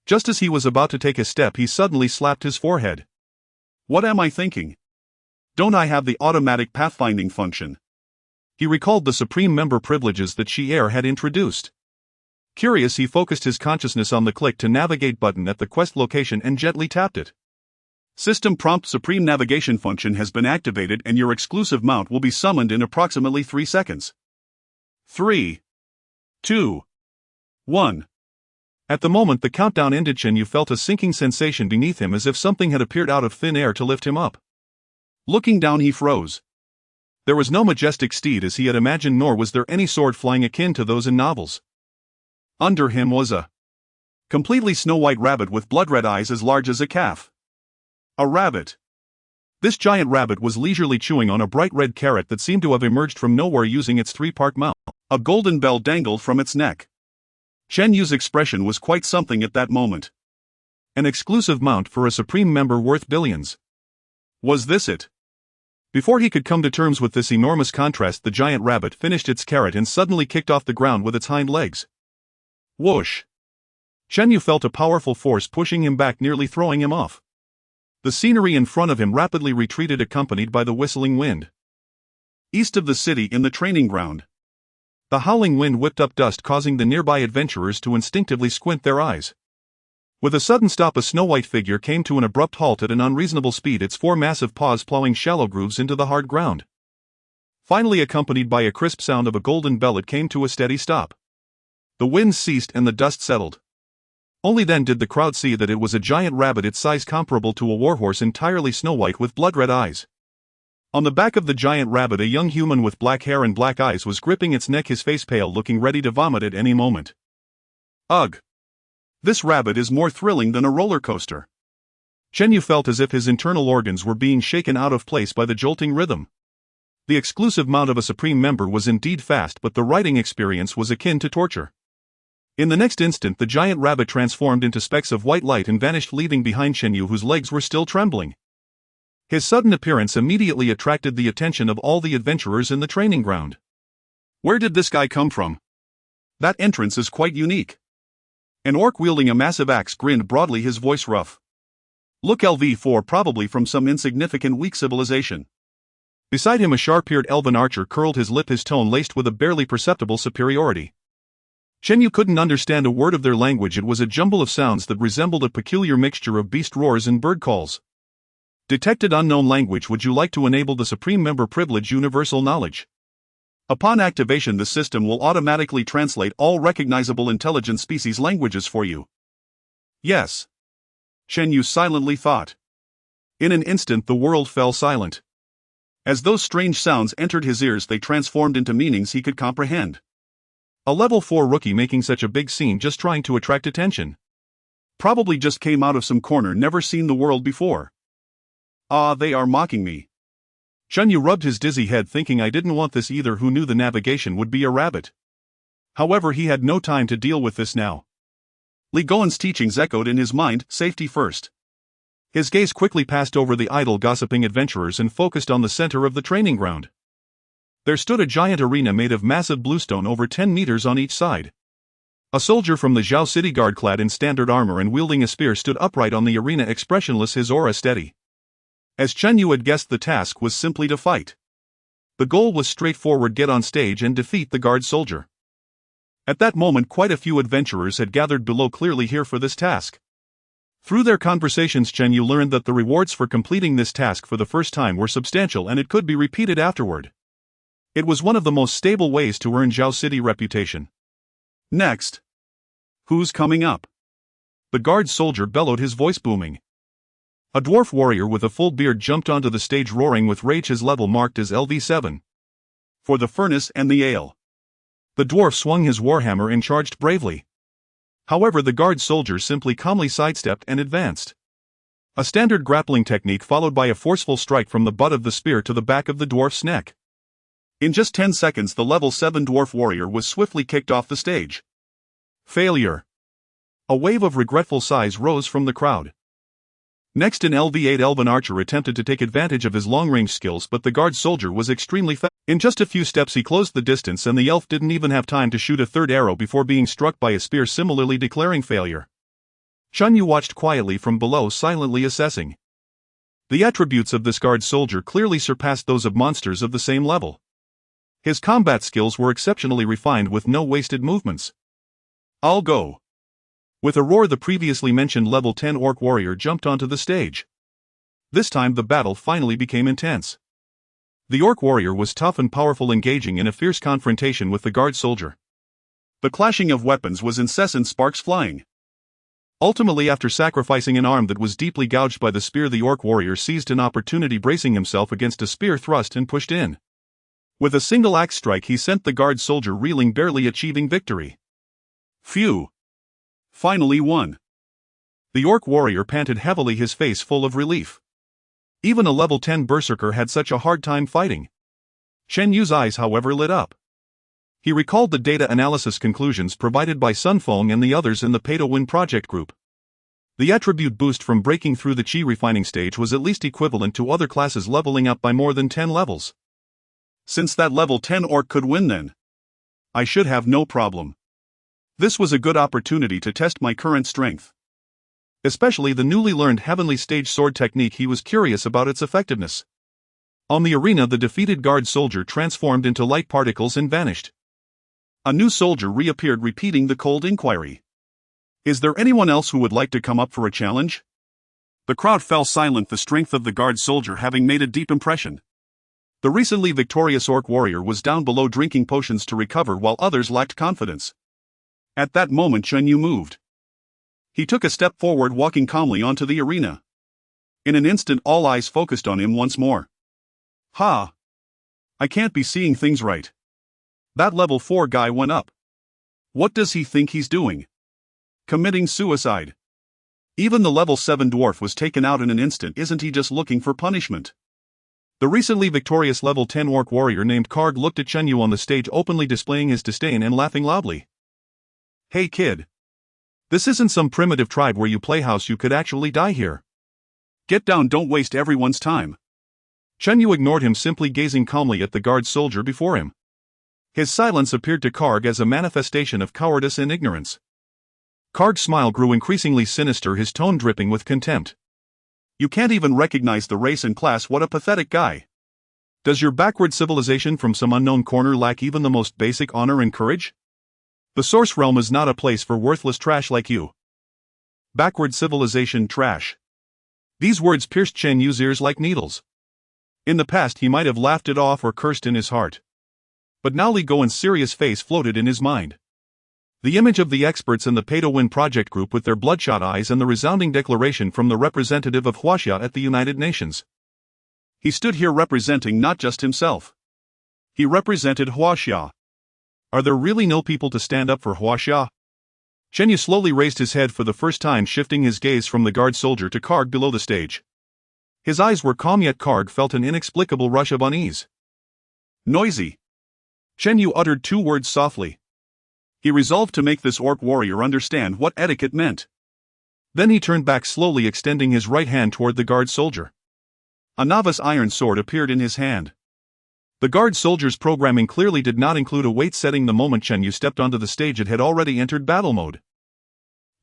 Just as he was about to take a step, he suddenly slapped his forehead. What am I thinking? Don't I have the automatic pathfinding function? He recalled the Supreme Member privileges that Xi'er had introduced. Curious, he focused his consciousness on the click to navigate button at the quest location and gently tapped it. System prompt: Supreme Navigation function has been activated and your exclusive mount will be summoned in approximately 3 seconds. 3, 2, 1. At the moment the countdown ended, Chen Yu felt a sinking sensation beneath him, as if something had appeared out of thin air to lift him up. Looking down, he froze. There was no majestic steed as he had imagined, nor was there any sword flying akin to those in novels. Under him was a completely snow-white rabbit with blood-red eyes as large as a calf. A rabbit. This giant rabbit was leisurely chewing on a bright red carrot that seemed to have emerged from nowhere using its 3-part mouth. A golden bell dangled from its neck. Chen Yu's expression was quite something at that moment. An exclusive mount for a Supreme Member worth billions. Was this it? Before he could come to terms with this enormous contrast, the giant rabbit finished its carrot and suddenly kicked off the ground with its hind legs. Whoosh! Chen Yu felt a powerful force pushing him back, nearly throwing him off. The scenery in front of him rapidly retreated, accompanied by the whistling wind. East of the city, in the training ground. The howling wind whipped up dust, causing the nearby adventurers to instinctively squint their eyes. With a sudden stop, a snow-white figure came to an abrupt halt at an unreasonable speed, its 4 massive paws plowing shallow grooves into the hard ground. Finally, accompanied by a crisp sound of a golden bell, it came to a steady stop. The wind ceased and the dust settled. Only then did the crowd see that it was a giant rabbit, its size comparable to a warhorse, entirely snow-white with blood-red eyes. On the back of the giant rabbit, a young human with black hair and black eyes was gripping its neck, his face pale, looking ready to vomit at any moment. Ugh! This rabbit is more thrilling than a roller coaster. Chen Yu felt as if his internal organs were being shaken out of place by the jolting rhythm. The exclusive mount of a Supreme Member was indeed fast, but the riding experience was akin to torture. In the next instant, the giant rabbit transformed into specks of white light and vanished, leaving behind Chen Yu, whose legs were still trembling. His sudden appearance immediately attracted the attention of all the adventurers in the training ground. Where did this guy come from? That entrance is quite unique. An orc wielding a massive axe grinned broadly, his voice rough. Look, LV4, probably from some insignificant weak civilization. Beside him, a sharp-eared elven archer curled his lip, his tone laced with a barely perceptible superiority. Chen Yu couldn't understand a word of their language. It was a jumble of sounds that resembled a peculiar mixture of beast roars and bird calls. Detected unknown language. Would you like to enable the Supreme Member privilege Universal Knowledge? Upon activation, the system will automatically translate all recognizable intelligent species languages for you. Yes. Chen Yu silently thought. In an instant the world fell silent. As those strange sounds entered his ears, they transformed into meanings he could comprehend. A level 4 rookie making such a big scene, just trying to attract attention. Probably just came out of some corner, never seen the world before. Ah, they are mocking me. Chen Yu rubbed his dizzy head, thinking, I didn't want this either. Who knew the navigation would be a rabbit? However, he had no time to deal with this now. Li Goen's teachings echoed in his mind, safety first. His gaze quickly passed over the idle gossiping adventurers and focused on the center of the training ground. There stood a giant arena made of massive bluestone, over 10 meters on each side. A soldier from the Zhao City Guard, clad in standard armor and wielding a spear, stood upright on the arena, expressionless, his aura steady. As Chen Yu had guessed, the task was simply to fight. The goal was straightforward: get on stage and defeat the guard soldier. At that moment, quite a few adventurers had gathered below, clearly here for this task. Through their conversations, Chen Yu learned that the rewards for completing this task for the first time were substantial, and it could be repeated afterward. It was one of the most stable ways to earn Zhao City reputation. Next. Who's coming up? the guard soldier bellowed, his voice booming. A dwarf warrior with a full beard jumped onto the stage roaring with rage, his level marked as LV7. For the furnace and the ale. The dwarf swung his warhammer and charged bravely. However, the guard soldier simply calmly sidestepped and advanced. A standard grappling technique followed by a forceful strike from the butt of the spear to the back of the dwarf's neck. In just 10 seconds, the level 7 dwarf warrior was swiftly kicked off the stage. Failure. A wave of regretful sighs rose from the crowd. Next, an LV8 elven archer attempted to take advantage of his long-range skills, but the guard soldier was extremely fast. In just a few steps he closed the distance, and the elf didn't even have time to shoot a third arrow before being struck by a spear, similarly declaring failure. Chun Yu watched quietly from below, silently assessing. The attributes of this guard soldier clearly surpassed those of monsters of the same level. His combat skills were exceptionally refined with no wasted movements. I'll go. With a roar, the previously mentioned level 10 orc warrior jumped onto the stage. This time the battle finally became intense. The orc warrior was tough and powerful, engaging in a fierce confrontation with the guard soldier. The clashing of weapons was incessant, sparks flying. Ultimately, after sacrificing an arm that was deeply gouged by the spear, the orc warrior seized an opportunity, bracing himself against a spear thrust, and pushed in. With a single axe strike he sent the guard soldier reeling, barely achieving victory. Phew! Finally won. The orc warrior panted heavily, his face full of relief. Even a level 10 berserker had such a hard time fighting. Shen Yu's eyes, however, lit up. He recalled the data analysis conclusions provided by Sun Feng and the others in the Pay to Win project group. The attribute boost from breaking through the Qi refining stage was at least equivalent to other classes leveling up by more than 10 levels. Since that level 10 orc could win, then I should have no problem. This was a good opportunity to test my current strength. Especially the newly learned Heavenly Stage Sword technique. He was curious about its effectiveness. On the arena, the defeated guard soldier transformed into light particles and vanished. A new soldier reappeared, repeating the cold inquiry. Is there anyone else who would like to come up for a challenge? The crowd fell silent, the strength of the guard soldier having made a deep impression. The recently victorious orc warrior was down below drinking potions to recover, while others lacked confidence. At that moment, Chun Yu moved. He took a step forward, walking calmly onto the arena. In an instant, all eyes focused on him once more. Ha! I can't be seeing things right. That level 4 guy went up. What does he think he's doing? Committing suicide. Even the level 7 dwarf was taken out in an instant. Isn't he just looking for punishment? The recently victorious level 10 orc warrior named Karg looked at Chun Yu on the stage, openly displaying his disdain and laughing loudly. Hey kid. This isn't some primitive tribe where you play house, you could actually die here. Get down, don't waste everyone's time. Chun Yu ignored him, simply gazing calmly at the guard soldier before him. His silence appeared to Karg as a manifestation of cowardice and ignorance. Karg's smile grew increasingly sinister, his tone dripping with contempt. You can't even recognize the race and class, what a pathetic guy. Does your backward civilization from some unknown corner lack even the most basic honor and courage? The Source Realm is not a place for worthless trash like you. Backward civilization, trash. These words pierced Chen Yu's ears like needles. In the past he might have laughed it off or cursed in his heart. But now Li Goen's serious face floated in his mind. The image of the experts in the Pay to Win project group with their bloodshot eyes, and the resounding declaration from the representative of Huaxia at the United Nations. He stood here representing not just himself. He represented Huaxia. Are there really no people to stand up for Huaxia? Chen Yu slowly raised his head for the first time, shifting his gaze from the guard soldier to Karg below the stage. His eyes were calm, yet Karg felt an inexplicable rush of unease. Noisy. Chen Yu uttered 2 words softly. He resolved to make this orc warrior understand what etiquette meant. Then he turned back slowly, extending his right hand toward the guard soldier. A novice iron sword appeared in his hand. The guard soldier's programming clearly did not include a weight setting. The moment Chen Yu stepped onto the stage, it had already entered battle mode.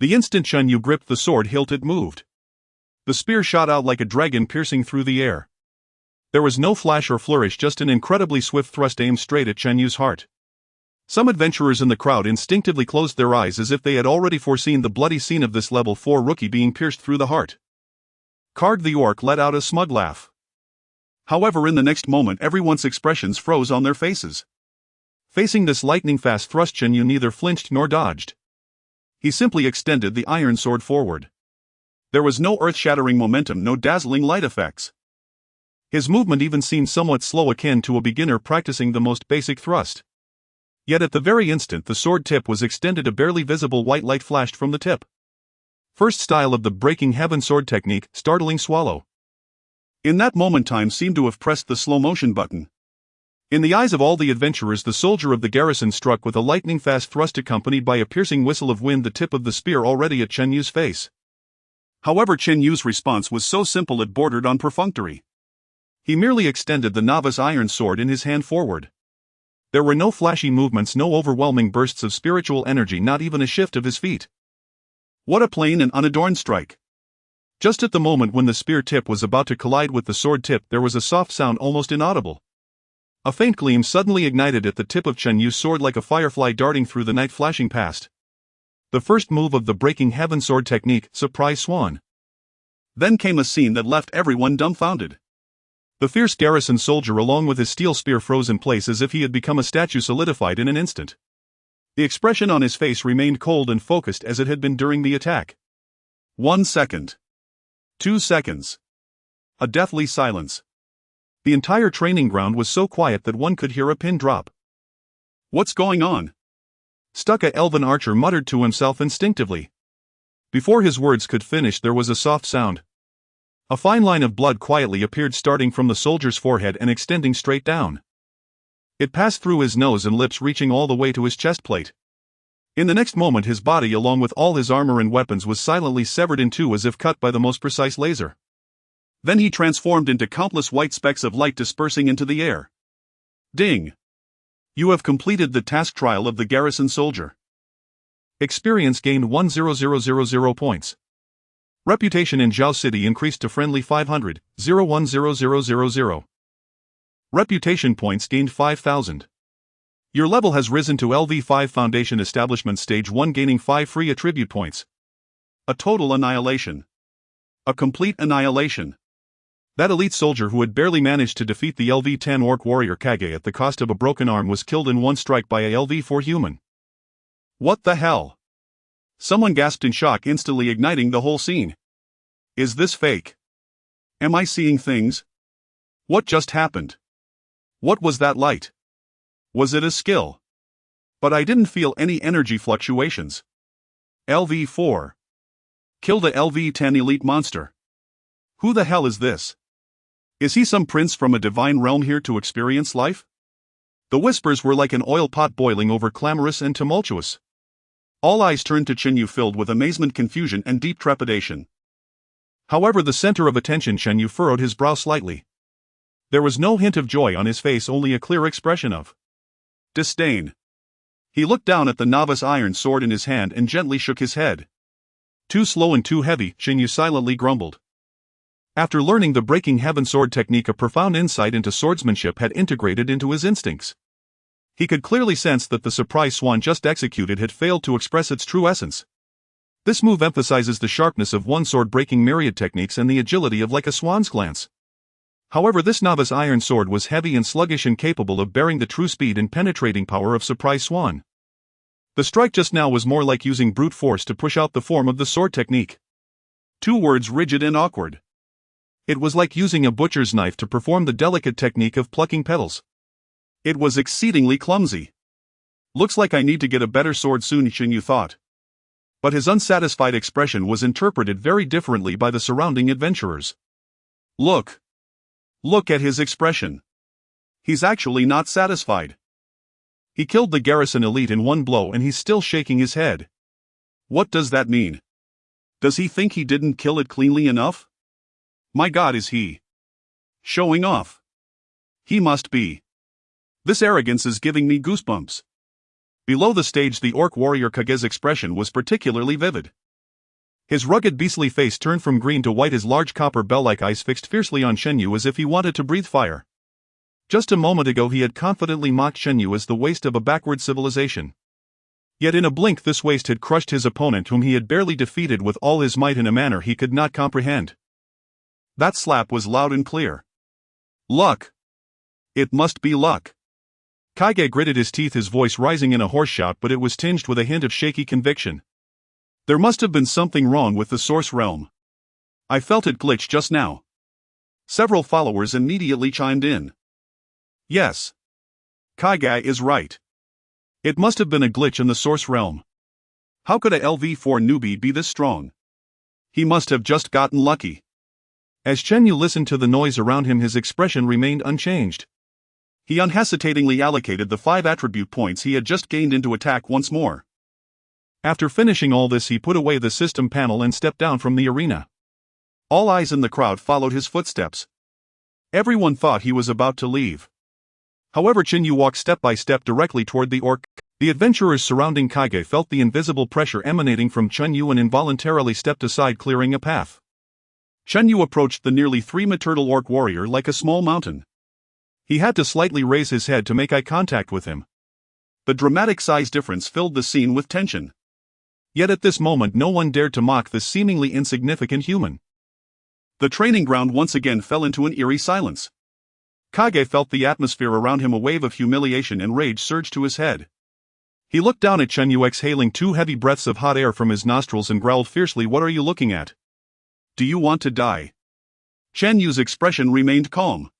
The instant Chen Yu gripped the sword hilt, it moved. The spear shot out like a dragon, piercing through the air. There was no flash or flourish, just an incredibly swift thrust aimed straight at Chen Yu's heart. Some adventurers in the crowd instinctively closed their eyes, as if they had already foreseen the bloody scene of this level 4 rookie being pierced through the heart. Karg the orc let out a smug laugh. However, in the next moment everyone's expressions froze on their faces. Facing this lightning-fast thrust, Chen Yu neither flinched nor dodged. He simply extended the iron sword forward. There was no earth-shattering momentum, no dazzling light effects. His movement even seemed somewhat slow, akin to a beginner practicing the most basic thrust. Yet at the very instant the sword tip was extended, a barely visible white light flashed from the tip. First style of the Breaking Heaven sword technique, startling swallow. In that moment time seemed to have pressed the slow motion button. In the eyes of all the adventurers, the soldier of the garrison struck with a lightning-fast thrust accompanied by a piercing whistle of wind the tip of the spear already at Chen Yu's face. However, Chen Yu's response was so simple it bordered on perfunctory. He merely extended the novice iron sword in his hand forward. There were no flashy movements, no overwhelming bursts of spiritual energy, not even a shift of his feet. What a plain and unadorned strike! Just at the moment when the spear tip was about to collide with the sword tip, there was a soft sound almost inaudible. A faint gleam suddenly ignited at the tip of Chen Yu's sword like a firefly darting through the night, flashing past. The first move of the Breaking Heaven sword technique, Surprise Swan. Then came a scene that left everyone dumbfounded. The fierce garrison soldier along with his steel spear froze in place as if he had become a statue, solidified in an instant. The expression on his face remained cold and focused as it had been during the attack. 1 second. 2 seconds. A deathly silence. The entire training ground was so quiet that one could hear a pin drop. What's going on? Stuka elven archer muttered to himself instinctively. Before his words could finish there was a soft sound. A fine line of blood quietly appeared starting from the soldier's forehead and extending straight down. It passed through his nose and lips, reaching all the way to his chest plate. In the next moment his body along with all his armor and weapons was silently severed in two as if cut by the most precise laser. Then he transformed into countless white specks of light dispersing into the air. Ding! You have completed the task trial of the garrison soldier. Experience gained 10000 points. Reputation in Zhao City increased to friendly 500, 010000. Reputation points gained 5,000. Your level has risen to LV5 Foundation Establishment Stage 1, gaining 5 free attribute points. A total annihilation. A complete annihilation. That elite soldier who had barely managed to defeat the LV-10 orc warrior Kage at the cost of a broken arm was killed in one strike by a LV-4 human. What the hell? Someone gasped in shock, instantly igniting the whole scene. Is this fake? Am I seeing things? What just happened? What was that light? Was it a skill? But I didn't feel any energy fluctuations. LV-4. Kill the LV-10 elite monster. Who the hell is this? Is he some prince from a divine realm here to experience life? The whispers were like an oil pot boiling over, clamorous and tumultuous. All eyes turned to Chen Yu, filled with amazement, confusion, and deep trepidation. However, the center of attention, Chen Yu furrowed his brow slightly. There was no hint of joy on his face, only a clear expression of disdain. He looked down at the novice iron sword in his hand and gently shook his head. Too slow and too heavy, Chen Yu silently grumbled. After learning the Breaking Heaven sword technique, a profound insight into swordsmanship had integrated into his instincts. He could clearly sense that the Surprise Swan just executed had failed to express its true essence. This move emphasizes the sharpness of one sword breaking myriad techniques and the agility of like a swan's glance. However, this novice iron sword was heavy and sluggish, incapable of bearing the true speed and penetrating power of Surprise Swan. The strike just now was more like using brute force to push out the form of the sword technique. 2 words: rigid and awkward. It was like using a butcher's knife to perform the delicate technique of plucking petals. It was exceedingly clumsy. Looks like I need to get a better sword soon, Chen Yu thought. But his unsatisfied expression was interpreted very differently by the surrounding adventurers. Look at his expression. He's actually not satisfied. He killed the garrison elite in one blow and he's still shaking his head. What does that mean? Does he think he didn't kill it cleanly enough? My God, is he showing off? He must be. This arrogance is giving me goosebumps. Below the stage, the orc warrior Kage's expression was particularly vivid. His rugged beastly face turned from green to white, his large copper bell-like eyes fixed fiercely on Chen Yu as if he wanted to breathe fire. Just a moment ago he had confidently mocked Chen Yu as the waste of a backward civilization. Yet in a blink this waste had crushed his opponent, whom he had barely defeated with all his might, in a manner he could not comprehend. That slap was loud and clear. Luck. It must be luck. Kage gritted his teeth, his voice rising in a hoarse shout, but it was tinged with a hint of shaky conviction. There must have been something wrong with the source realm. I felt it glitch just now. Several followers immediately chimed in. Yes. Kage is right. It must have been a glitch in the source realm. How could a LV4 newbie be this strong? He must have just gotten lucky. As Chen Yu listened to the noise around him, his expression remained unchanged. He unhesitatingly allocated the 5 attribute points he had just gained into attack once more. After finishing all this, he put away the system panel and stepped down from the arena. All eyes in the crowd followed his footsteps. Everyone thought he was about to leave. However, Chen Yu walked step by step directly toward the orc. The adventurers surrounding Kage felt the invisible pressure emanating from Chen Yu and involuntarily stepped aside, clearing a path. Chen Yu approached the nearly 3-meter orc warrior like a small mountain. He had to slightly raise his head to make eye contact with him. The dramatic size difference filled the scene with tension. Yet at this moment no one dared to mock this seemingly insignificant human. The training ground once again fell into an eerie silence. Kage felt the atmosphere around him. A wave of humiliation and rage surged to his head. He looked down at Chen Yu, exhaling 2 heavy breaths of hot air from his nostrils, and growled fiercely, "What are you looking at? Do you want to die?" Chen Yu's expression remained calm.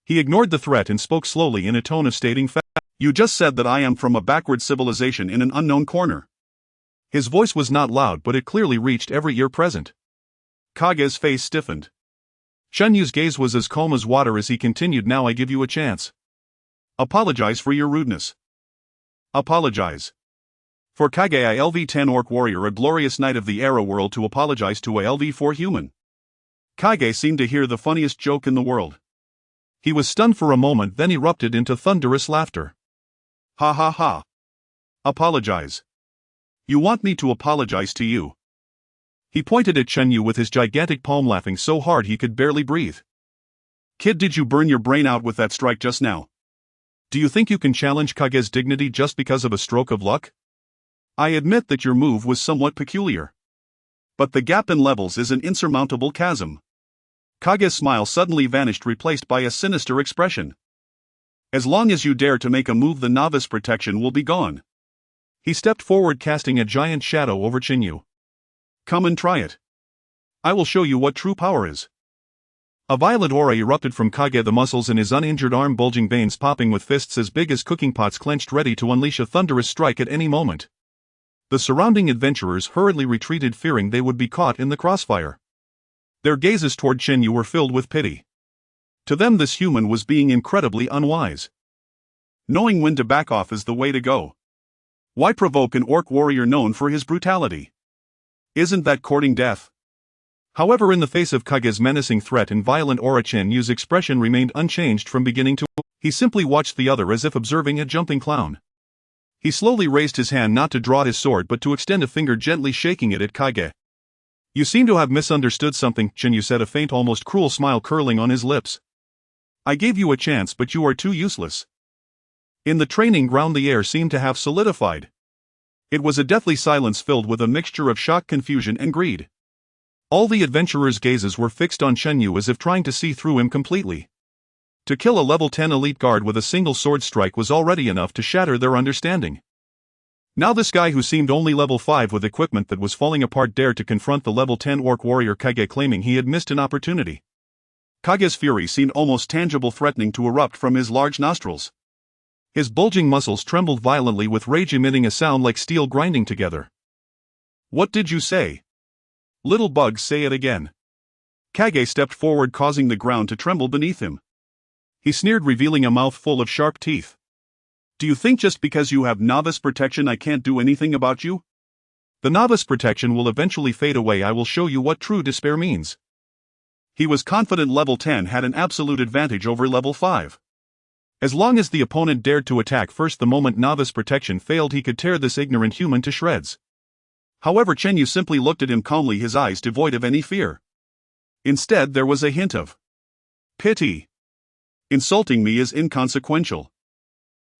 He ignored the threat and spoke slowly in a tone of stating fact. "You just said that I am from a backward civilization in an unknown corner." His voice was not loud, but it clearly reached every ear present. Kage's face stiffened. Chen Yu's gaze was as calm as water as he continued, "Now I give you a chance. Apologize for your rudeness. Apologize." For Kage, a LV10 orc warrior, a glorious knight of the era world, to apologize to a LV4 human. Kage seemed to hear the funniest joke in the world. He was stunned for a moment, then erupted into thunderous laughter. "Ha ha ha. Apologize. You want me to apologize to you?" He pointed at Chen Yu with his gigantic palm, laughing so hard he could barely breathe. "Kid, did you burn your brain out with that strike just now? Do you think you can challenge Kage's dignity just because of a stroke of luck? I admit that your move was somewhat peculiar. But the gap in levels is an insurmountable chasm." Kage's smile suddenly vanished, replaced by a sinister expression. "As long as you dare to make a move, the novice protection will be gone." He stepped forward, casting a giant shadow over Chen Yu. "Come and try it. I will show you what true power is." A violent aura erupted from Kage, the muscles in his uninjured arm bulging, veins popping, with fists as big as cooking pots clenched, ready to unleash a thunderous strike at any moment. The surrounding adventurers hurriedly retreated, fearing they would be caught in the crossfire. Their gazes toward Chen Yu were filled with pity. To them, this human was being incredibly unwise. Knowing when to back off is the way to go. Why provoke an orc warrior known for his brutality? Isn't that courting death? However, in the face of Kage's menacing threat and violent aura, Chen Yu's expression remained unchanged from beginning to end. He simply watched the other as if observing a jumping clown. He slowly raised his hand, not to draw his sword but to extend a finger, gently shaking it at Kage. "You seem to have misunderstood something," Chen Yu said, a faint, almost cruel smile curling on his lips. "I gave you a chance, but you are too useless." In the training ground, the air seemed to have solidified. It was a deathly silence filled with a mixture of shock, confusion, and greed. All the adventurers' gazes were fixed on Chen Yu as if trying to see through him completely. To kill a level 10 elite guard with a single sword strike was already enough to shatter their understanding. Now this guy, who seemed only level 5 with equipment that was falling apart, dared to confront the level 10 orc warrior Kage, claiming he had missed an opportunity. Kage's fury seemed almost tangible, threatening to erupt from his large nostrils. His bulging muscles trembled violently with rage, emitting a sound like steel grinding together. "What did you say? Little bug, say it again." Kage stepped forward, causing the ground to tremble beneath him. He sneered, revealing a mouth full of sharp teeth. "Do you think just because you have novice protection I can't do anything about you? The novice protection will eventually fade away. I will show you what true despair means." He was confident level 10 had an absolute advantage over level 5. As long as the opponent dared to attack first, the moment novice protection failed, he could tear this ignorant human to shreds. However, Chen Yu simply looked at him calmly, his eyes devoid of any fear. Instead, there was a hint of pity. "Insulting me is inconsequential.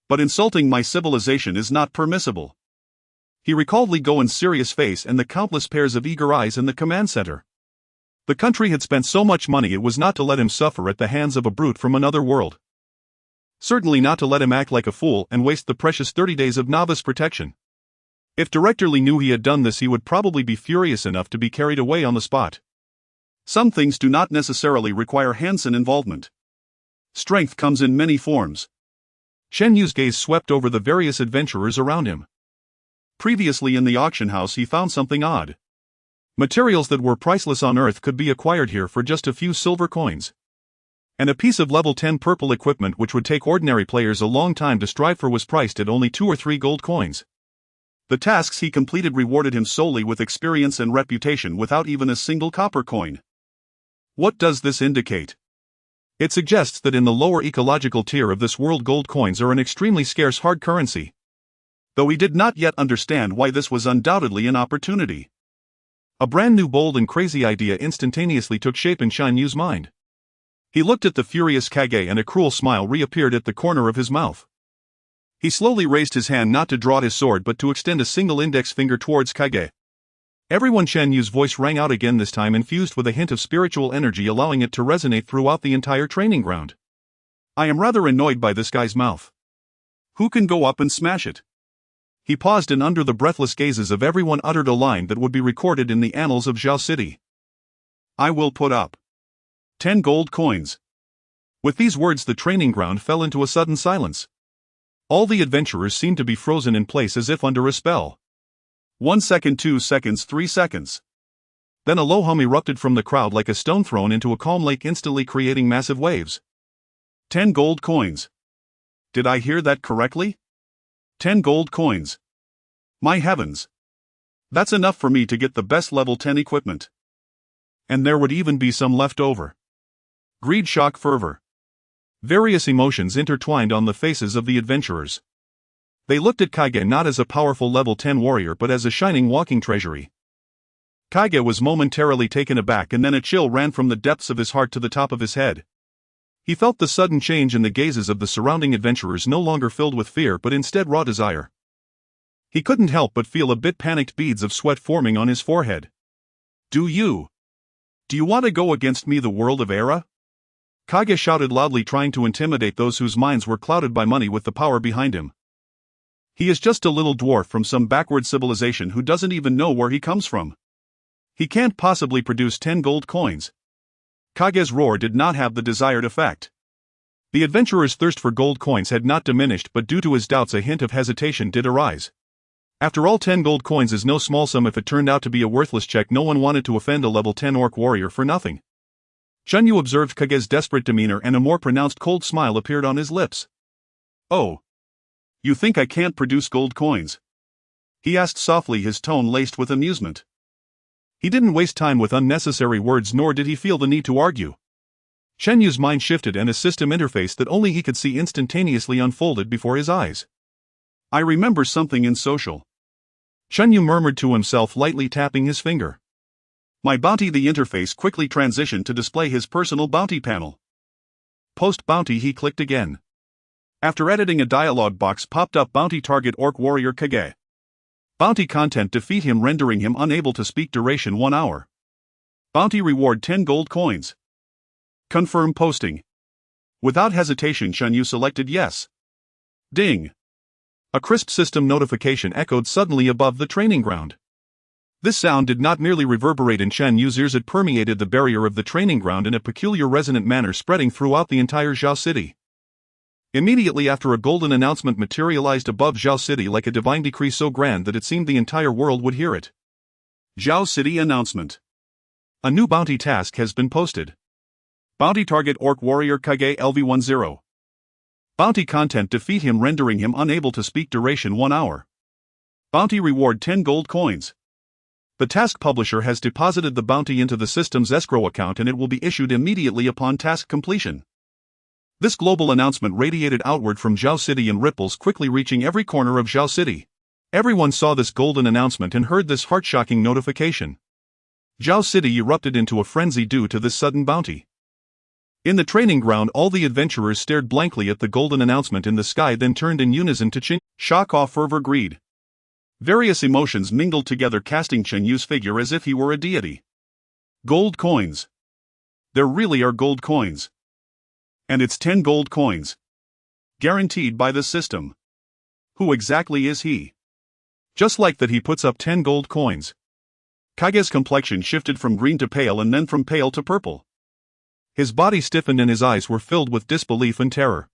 But insulting my civilization is not permissible." He recalled Li Goen's serious face and the countless pairs of eager eyes in the command center. The country had spent so much money, it was not to let him suffer at the hands of a brute from another world. Certainly not to let him act like a fool and waste the precious 30 days of novice protection. If Director Li knew he had done this, he would probably be furious enough to be carried away on the spot. Some things do not necessarily require Hansen involvement. Strength comes in many forms. Shen Yu's gaze swept over the various adventurers around him. Previously in the auction house, he found something odd. Materials that were priceless on Earth could be acquired here for just a few silver coins. And a piece of level 10 purple equipment which would take ordinary players a long time to strive for was priced at only 2 or 3 gold coins. The tasks he completed rewarded him solely with experience and reputation without even a single copper coin. What does this indicate? It suggests that in the lower ecological tier of this world, gold coins are an extremely scarce hard currency. Though he did not yet understand why this was undoubtedly an opportunity. A brand new bold and crazy idea instantaneously took shape in Shen Yu's mind. He looked at the furious Kage and a cruel smile reappeared at the corner of his mouth. He slowly raised his hand not to draw his sword but to extend a single index finger towards Kage. Everyone, Shen Yu's voice rang out again, this time infused with a hint of spiritual energy, allowing it to resonate throughout the entire training ground. I am rather annoyed by this guy's mouth. Who can go up and smash it? He paused and under the breathless gazes of everyone uttered a line that would be recorded in the annals of Zhao City. I will put up 10 gold coins. With these words, the training ground fell into a sudden silence. All the adventurers seemed to be frozen in place as if under a spell. 1 second, 2 seconds, 3 seconds. Then a low hum erupted from the crowd like a stone thrown into a calm lake, instantly creating massive waves. 10 gold coins. Did I hear that correctly? 10 gold coins. My heavens. That's enough for me to get the best level 10 equipment. And there would even be some left over. Greed, shock, fervor. Various emotions intertwined on the faces of the adventurers. They looked at Kage not as a powerful level 10 warrior but as a shining walking treasury. Kage was momentarily taken aback, and then a chill ran from the depths of his heart to the top of his head. He felt the sudden change in the gazes of the surrounding adventurers, no longer filled with fear but instead raw desire. He couldn't help but feel a bit panicked, beads of sweat forming on his forehead. Do you want to go against me, the world of Era? Kage shouted loudly, trying to intimidate those whose minds were clouded by money with the power behind him. He is just a little dwarf from some backward civilization who doesn't even know where he comes from. He can't possibly produce 10 gold coins. Kage's roar did not have the desired effect. The adventurer's thirst for gold coins had not diminished, but due to his doubts a hint of hesitation did arise. After all, 10 gold coins is no small sum. If it turned out to be a worthless check, no one wanted to offend a level 10 orc warrior for nothing. Shen Yu observed Kage's desperate demeanor and a more pronounced cold smile appeared on his lips. Oh. You think I can't produce gold coins? He asked softly, his tone laced with amusement. He didn't waste time with unnecessary words, nor did he feel the need to argue. Shen Yu's mind shifted and a system interface that only he could see instantaneously unfolded before his eyes. I remember something in social. Shen Yu murmured to himself, lightly tapping his finger. My bounty. The interface quickly transitioned to display his personal bounty panel. Post bounty. He clicked again. After editing, a dialog box popped up. Bounty target orc warrior Kage. Bounty content: defeat him, rendering him unable to speak, duration 1 hour. Bounty reward 10 gold coins. Confirm posting. Without hesitation, Shen Yu selected yes. Ding. A crisp system notification echoed suddenly above the training ground. This sound did not merely reverberate in Shen Yu's ears, it permeated the barrier of the training ground in a peculiar resonant manner, spreading throughout the entire Zhao City. Immediately after, a golden announcement materialized above Zhao City like a divine decree so grand that it seemed the entire world would hear it. Zhao City announcement. A new bounty task has been posted. Bounty target orc warrior Kage LV10. Bounty content: defeat him, rendering him unable to speak, duration 1 hour. Bounty reward 10 gold coins. The task publisher has deposited the bounty into the system's escrow account and it will be issued immediately upon task completion. This global announcement radiated outward from Zhao City in ripples, quickly reaching every corner of Zhao City. Everyone saw this golden announcement and heard this heart-shocking notification. Zhao City erupted into a frenzy due to this sudden bounty. In the training ground, all the adventurers stared blankly at the golden announcement in the sky, then turned in unison to Chen. Shock, awe, fervor, greed. Various emotions mingled together, casting Chen Yu's figure as if he were a deity. Gold coins. There really are gold coins. And it's 10 gold coins. Guaranteed by the system. Who exactly is he? Just like that he puts up 10 gold coins. Kage's complexion shifted from green to pale and then from pale to purple. His body stiffened and his eyes were filled with disbelief and terror.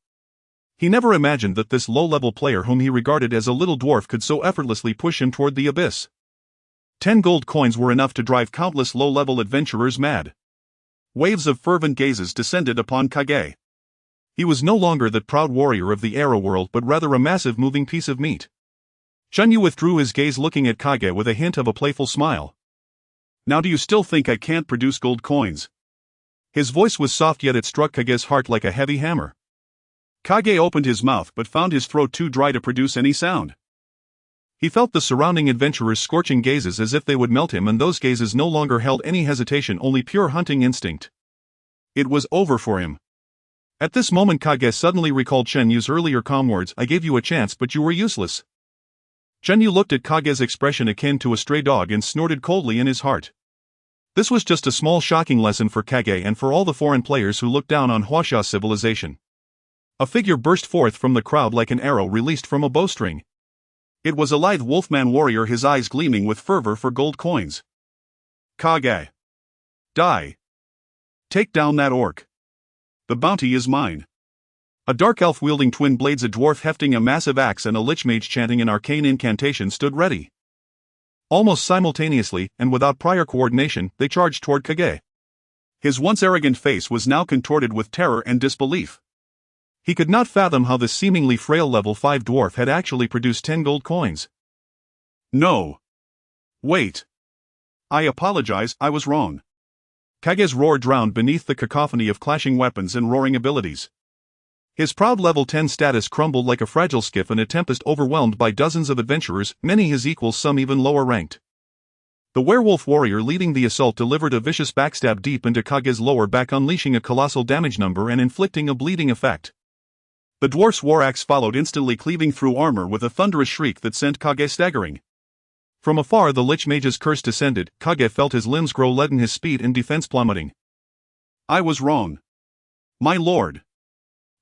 He never imagined that this low-level player whom he regarded as a little dwarf could so effortlessly push him toward the abyss. 10 gold coins were enough to drive countless low-level adventurers mad. Waves of fervent gazes descended upon Kage. He was no longer that proud warrior of the Arrow world but rather a massive moving piece of meat. Chunyu withdrew his gaze looking at Kage with a hint of a playful smile. Now do you still think I can't produce gold coins? His voice was soft yet it struck Kage's heart like a heavy hammer. Kage opened his mouth but found his throat too dry to produce any sound. He felt the surrounding adventurers' scorching gazes as if they would melt him, and those gazes no longer held any hesitation, only pure hunting instinct. It was over for him. At this moment Kage suddenly recalled Chenyu's earlier calm words, "I gave you a chance but you were useless." Chenyu looked at Kage's expression akin to a stray dog and snorted coldly in his heart. This was just a small shocking lesson for Kage and for all the foreign players who looked down on Huaxia civilization. A figure burst forth from the crowd like an arrow released from a bowstring. It was a lithe wolfman warrior, his eyes gleaming with fervor for gold coins. Kage. Die. Take down that orc. The bounty is mine. A dark elf wielding twin blades, a dwarf hefting a massive axe, and a lich mage chanting an arcane incantation stood ready. Almost simultaneously, and without prior coordination, they charged toward Kage. His once arrogant face was now contorted with terror and disbelief. He could not fathom how this seemingly frail level 5 dwarf had actually produced 10 gold coins. No. Wait. I apologize, I was wrong. Kage's roar drowned beneath the cacophony of clashing weapons and roaring abilities. His proud level 10 status crumbled like a fragile skiff in a tempest, overwhelmed by dozens of adventurers, many his equals, some even lower ranked. The werewolf warrior leading the assault delivered a vicious backstab deep into Kage's lower back, unleashing a colossal damage number and inflicting a bleeding effect. The dwarf's war axe followed, instantly cleaving through armor with a thunderous shriek that sent Kage staggering. From afar the lich mage's curse descended. Kage felt his limbs grow leaden, his speed and defense plummeting. I was wrong. My lord.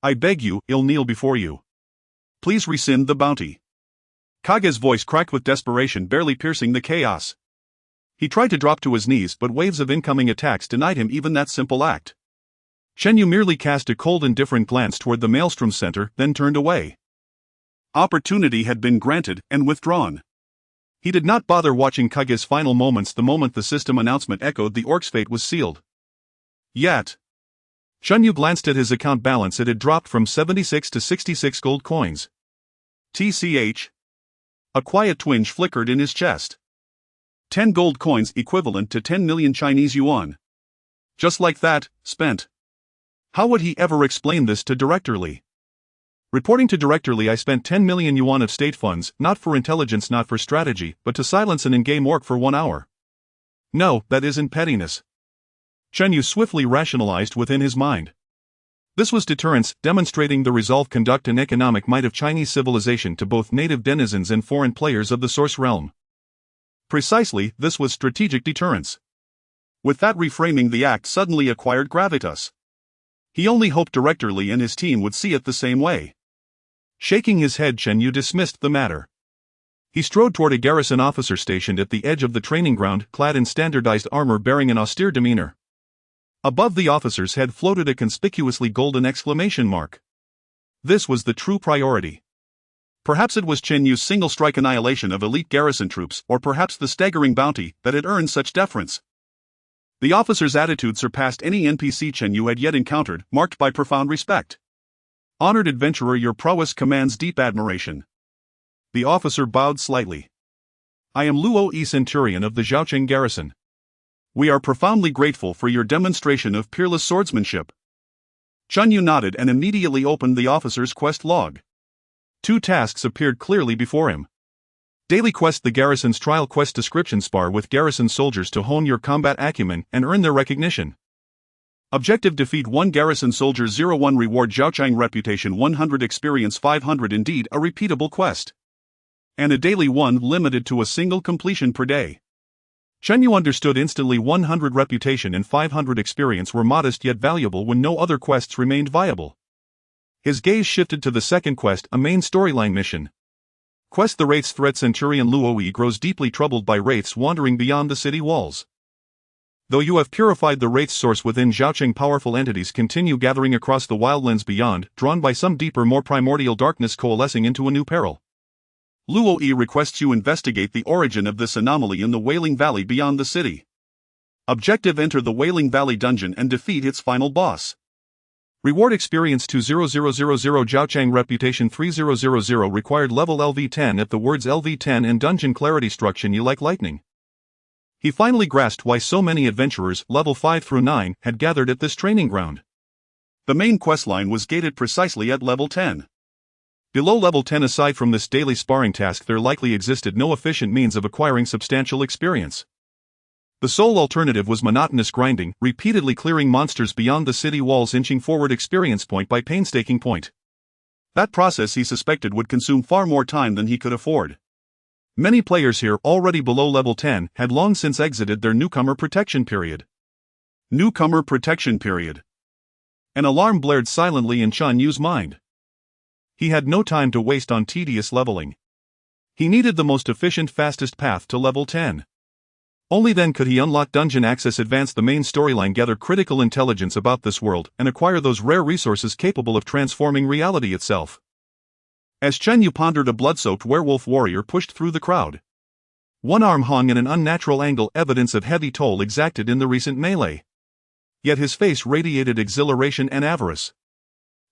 I beg you, I'll kneel before you. Please rescind the bounty. Kage's voice cracked with desperation, barely piercing the chaos. He tried to drop to his knees, but waves of incoming attacks denied him even that simple act. Chenyu merely cast a cold, indifferent glance toward the maelstrom center, then turned away. Opportunity had been granted and withdrawn. He did not bother watching Kage's final moments. The moment the system announcement echoed, the orc's fate was sealed. Yet. Chenyu glanced at his account balance. It had dropped from 76 to 66 gold coins. TCH. A quiet twinge flickered in his chest. 10 gold coins equivalent to 10 million Chinese yuan. Just like that, spent. How would he ever explain this to Director Li? Reporting to Director Li, I spent 10 million yuan of state funds, not for intelligence, not for strategy, but to silence an in-game orc for 1 hour. No, that isn't pettiness. Chenyu swiftly rationalized within his mind. This was deterrence, demonstrating the resolve, conduct, and economic might of Chinese civilization to both native denizens and foreign players of the Source Realm. Precisely, this was strategic deterrence. With that reframing, the act suddenly acquired gravitas. He only hoped Director Li and his team would see it the same way. Shaking his head, Chenyu dismissed the matter. He strode toward a garrison officer stationed at the edge of the training ground, clad in standardized armor, bearing an austere demeanor. Above the officer's head floated a conspicuously golden exclamation mark. This was the true priority. Perhaps it was Chenyu's single-strike annihilation of elite garrison troops, or perhaps the staggering bounty that had earned such deference. The officer's attitude surpassed any NPC Chenyu had yet encountered, marked by profound respect. Honored adventurer, your prowess commands deep admiration. The officer bowed slightly. I am Luo Yi, Centurion of the Zhaoqing garrison. We are profoundly grateful for your demonstration of peerless swordsmanship. Chenyu nodded and immediately opened the officer's quest log. 2 tasks appeared clearly before him. Daily quest: the garrison's trial quest description, spar with garrison soldiers to hone your combat acumen and earn their recognition. Objective: defeat 1 garrison soldier. 01 reward: Zhaoqing reputation 100, experience 500. Indeed, a repeatable quest. And a daily one, limited to a single completion per day. Chenyu understood instantly. 100 reputation and 500 experience were modest yet valuable when no other quests remained viable. His gaze shifted to the second quest, a main storyline mission. Quest: The Wraith's threat. Centurion Luo Yi grows deeply troubled by wraiths wandering beyond the city walls. Though you have purified the wraith's source within Zhaoqing, powerful entities continue gathering across the wildlands beyond, drawn by some deeper, more primordial darkness coalescing into a new peril. Luo Yi requests you investigate the origin of this anomaly in the Wailing Valley beyond the city. Objective: enter the Wailing Valley dungeon and defeat its final boss. Reward: experience 20000. Zhaoqing reputation 3000. Required level LV10. If the words LV10 and dungeon clarity struck you like lightning. He finally grasped why so many adventurers, level 5 through 9, had gathered at this training ground. The main questline was gated precisely at level 10. Below level 10, aside from this daily sparring task, there likely existed no efficient means of acquiring substantial experience. The sole alternative was monotonous grinding, repeatedly clearing monsters beyond the city walls, inching forward experience point by painstaking point. That process, he suspected, would consume far more time than he could afford. Many players here, already below level 10, had long since exited their newcomer protection period. Newcomer protection period. An alarm blared silently in Chun Yu's mind. He had no time to waste on tedious leveling. He needed the most efficient, fastest path to level 10. Only then could he unlock dungeon access, advance the main storyline, gather critical intelligence about this world, and acquire those rare resources capable of transforming reality itself. As Chen Yu pondered, a blood-soaked werewolf warrior pushed through the crowd. One arm hung in an unnatural angle, evidence of heavy toll exacted in the recent melee. Yet his face radiated exhilaration and avarice.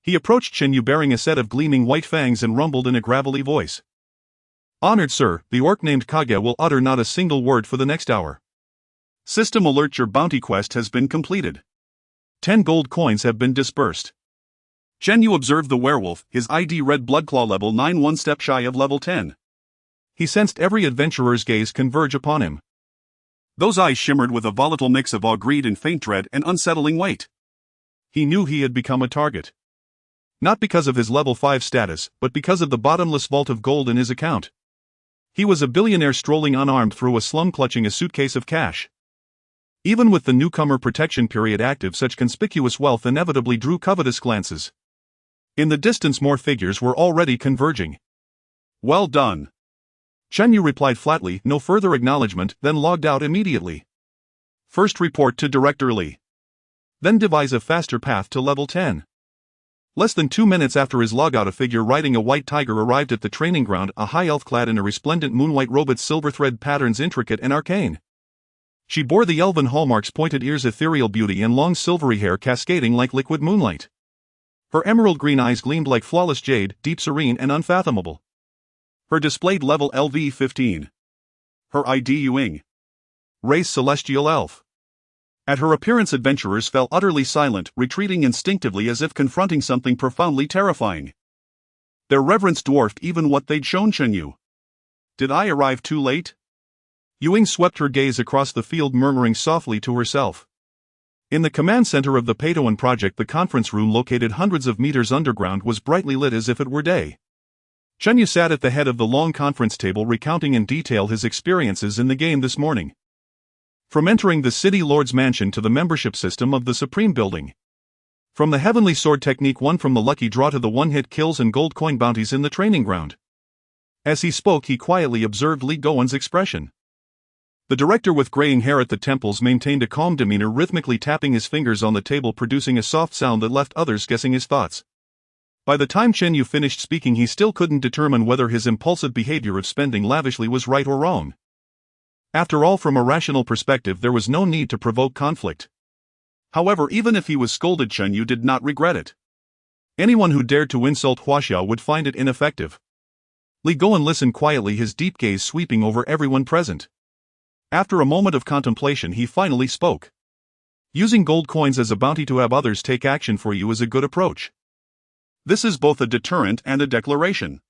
He approached Chen Yu bearing a set of gleaming white fangs and rumbled in a gravelly voice. "Honored sir, the orc named Kage will utter not a single word for the next hour. System alert: your bounty quest has been completed. 10 gold coins have been disbursed." Chen Yu observed the werewolf, his ID red bloodclaw level 9, one step shy of level 10. He sensed every adventurer's gaze converge upon him. Those eyes shimmered with a volatile mix of awe, greed, and faint dread, and unsettling weight. He knew he had become a target. Not because of his level 5 status, but because of the bottomless vault of gold in his account. He was a billionaire strolling unarmed through a slum, clutching a suitcase of cash. Even with the newcomer protection period active, such conspicuous wealth inevitably drew covetous glances. In the distance, more figures were already converging. "Well done." Chen Yu replied flatly, no further acknowledgement, then logged out immediately. First report to Director Li. Then devise a faster path to level 10. Less than 2 minutes after his logout, a figure riding a white tiger arrived at the training ground, a high elf clad in a resplendent moonlight robe, its silver thread patterns intricate and arcane. She bore the elven hallmarks, pointed ears, ethereal beauty, and long silvery hair cascading like liquid moonlight. Her emerald green eyes gleamed like flawless jade, deep, serene, and unfathomable. Her displayed level LV15. Her ID Yuing. Race celestial elf. At her appearance, adventurers fell utterly silent, retreating instinctively as if confronting something profoundly terrifying. Their reverence dwarfed even what they'd shown Chen Yu. Did I arrive too late? Yuing swept her gaze across the field, murmuring softly to herself. In the command center of the Peitawan project, the conference room, located hundreds of meters underground, was brightly lit as if it were day. Chen Yu sat at the head of the long conference table, recounting in detail his experiences in the game this morning. From entering the City Lord's mansion to the membership system of the Supreme Building. From the Heavenly Sword technique won from the lucky draw to the one-hit kills and gold coin bounties in the training ground. As he spoke, he quietly observed Li Gowen's expression. The director with graying hair at the temples maintained a calm demeanor, rhythmically tapping his fingers on the table, producing a soft sound that left others guessing his thoughts. By the time Chen Yu finished speaking, he still couldn't determine whether his impulsive behavior of spending lavishly was right or wrong. After all, from a rational perspective, there was no need to provoke conflict. However, even if he was scolded, Chen Yu did not regret it. Anyone who dared to insult Huaxiao would find it ineffective. Li Gowen listened quietly, his deep gaze sweeping over everyone present. After a moment of contemplation, he finally spoke. Using gold coins as a bounty to have others take action for you is a good approach. This is both a deterrent and a declaration.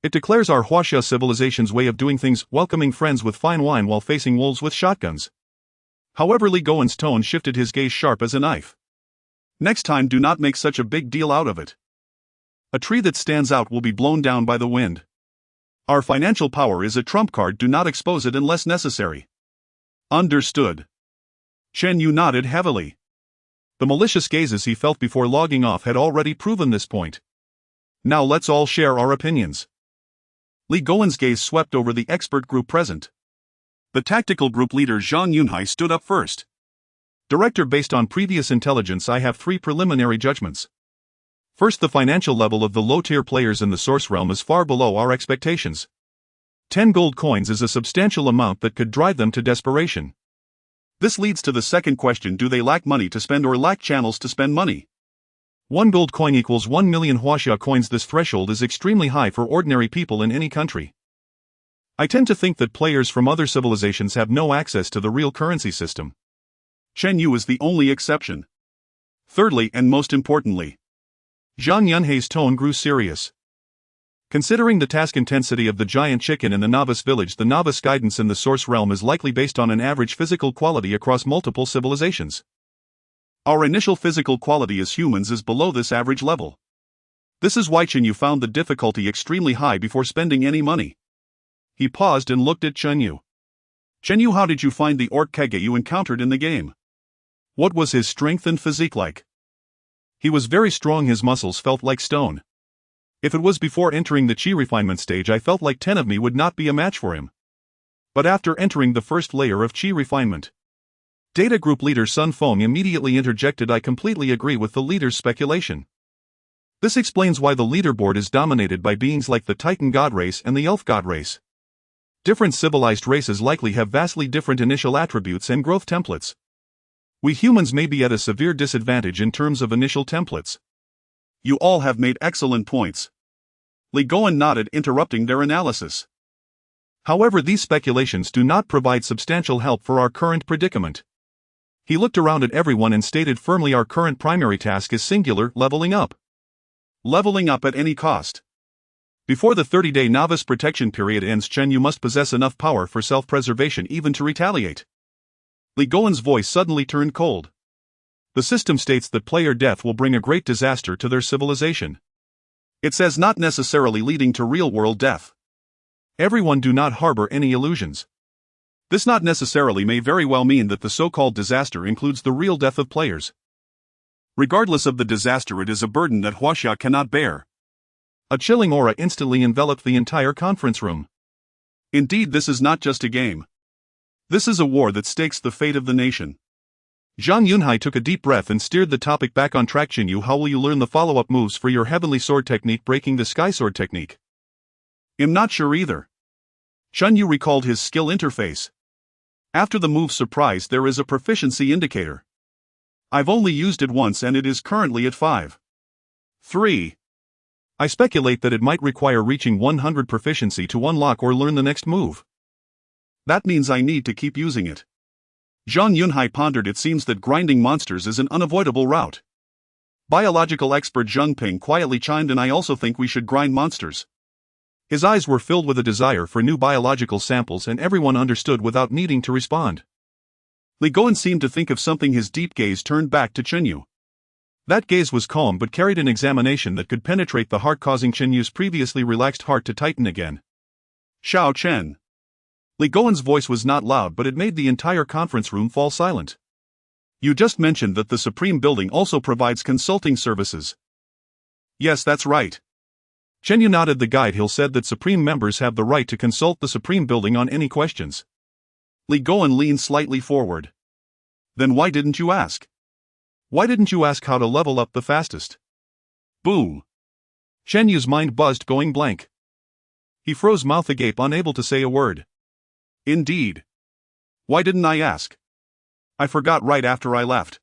It declares our Huaxia civilization's way of doing things, welcoming friends with fine wine while facing wolves with shotguns. However, Li Gowen's tone shifted, his gaze sharp as a knife. Next time, do not make such a big deal out of it. A tree that stands out will be blown down by the wind. Our financial power is a trump card, do not expose it unless necessary. Understood. Chen Yu nodded heavily. The malicious gazes he felt before logging off had already proven this point. Now let's all share our opinions. Li Goen's gaze swept over the expert group present. The tactical group leader Zhang Yunhai stood up first. Director, based on previous intelligence, I have 3 preliminary judgments. First, the financial level of the low-tier players in the Source Realm is far below our expectations. 10 gold coins is a substantial amount that could drive them to desperation. This leads to the second question: do they lack money to spend or lack channels to spend money? 1 gold coin equals 1 million huaxia coins. This threshold is extremely high for ordinary people in any country. I tend to think that players from other civilizations have no access to the real currency system. Chen Yu is the only exception. Thirdly, and most importantly, Zhang Yunhai's tone grew serious. Considering the task intensity of the giant chicken in the novice village, the novice guidance in the Source Realm is likely based on an average physical quality across multiple civilizations. Our initial physical quality as humans is below this average level. This is why Chen Yu found the difficulty extremely high before spending any money. He paused and looked at Chen Yu. Chen Yu, how did you find the orc Kege you encountered in the game? What was his strength and physique like? He was very strong, his muscles felt like stone. If it was before entering the chi refinement stage, I felt like 10 of me would not be a match for him. But after entering the first layer of chi refinement, Data Group Leader Sun Feng immediately interjected. I completely agree with the leader's speculation. This explains why the leaderboard is dominated by beings like the Titan God race and the Elf God race. Different civilized races likely have vastly different initial attributes and growth templates. We humans may be at a severe disadvantage in terms of initial templates. You all have made excellent points. Li Goen nodded, interrupting their analysis. However, these speculations do not provide substantial help for our current predicament. He looked around at everyone and stated firmly, our current primary task is singular: leveling up. Leveling up at any cost. Before the 30-day novice protection period ends, Chen Yu must possess enough power for self-preservation even to retaliate. Li Goen's voice suddenly turned cold. The system states that player death will bring a great disaster to their civilization. It says not necessarily leading to real-world death. Everyone do not harbor any illusions. This not necessarily may very well mean that the so-called disaster includes the real death of players. Regardless of the disaster, it is a burden that Huaxia cannot bear. A chilling aura instantly enveloped the entire conference room. Indeed, this is not just a game. This is a war that stakes the fate of the nation. Zhang Yunhai took a deep breath and steered the topic back on track. Chen Yu, how will you learn the follow-up moves for your Heavenly Sword technique, breaking the Sky Sword technique? I'm not sure either. Chen Yu recalled his skill interface. After the move Surprise, there is a proficiency indicator. I've only used it once and it is currently at 5. 3. I speculate that it might require reaching 100 proficiency to unlock or learn the next move. That means I need to keep using it. Zhang Yunhai pondered. It seems that grinding monsters is an unavoidable route. Biological expert Zheng Ping quietly chimed in. I also think we should grind monsters. His eyes were filled with a desire for new biological samples, and everyone understood without needing to respond. Li Goen seemed to think of something. His deep gaze turned back to Chen Yu. That gaze was calm but carried an examination that could penetrate the heart, causing Chen Yu's previously relaxed heart to tighten again. Xiao Chen. Li Goen's voice was not loud, but it made the entire conference room fall silent. You just mentioned that the Supreme Building also provides consulting services. Yes, that's right. Chen Yu nodded. The Guide Hill said that Supreme members have the right to consult the Supreme Building on any questions. Li Goen leaned slightly forward. Then why didn't you ask? Why didn't you ask how to level up the fastest? Boom. Chen Yu's mind buzzed, going blank. He froze, mouth agape, unable to say a word. Indeed. Why didn't I ask? I forgot right after I left.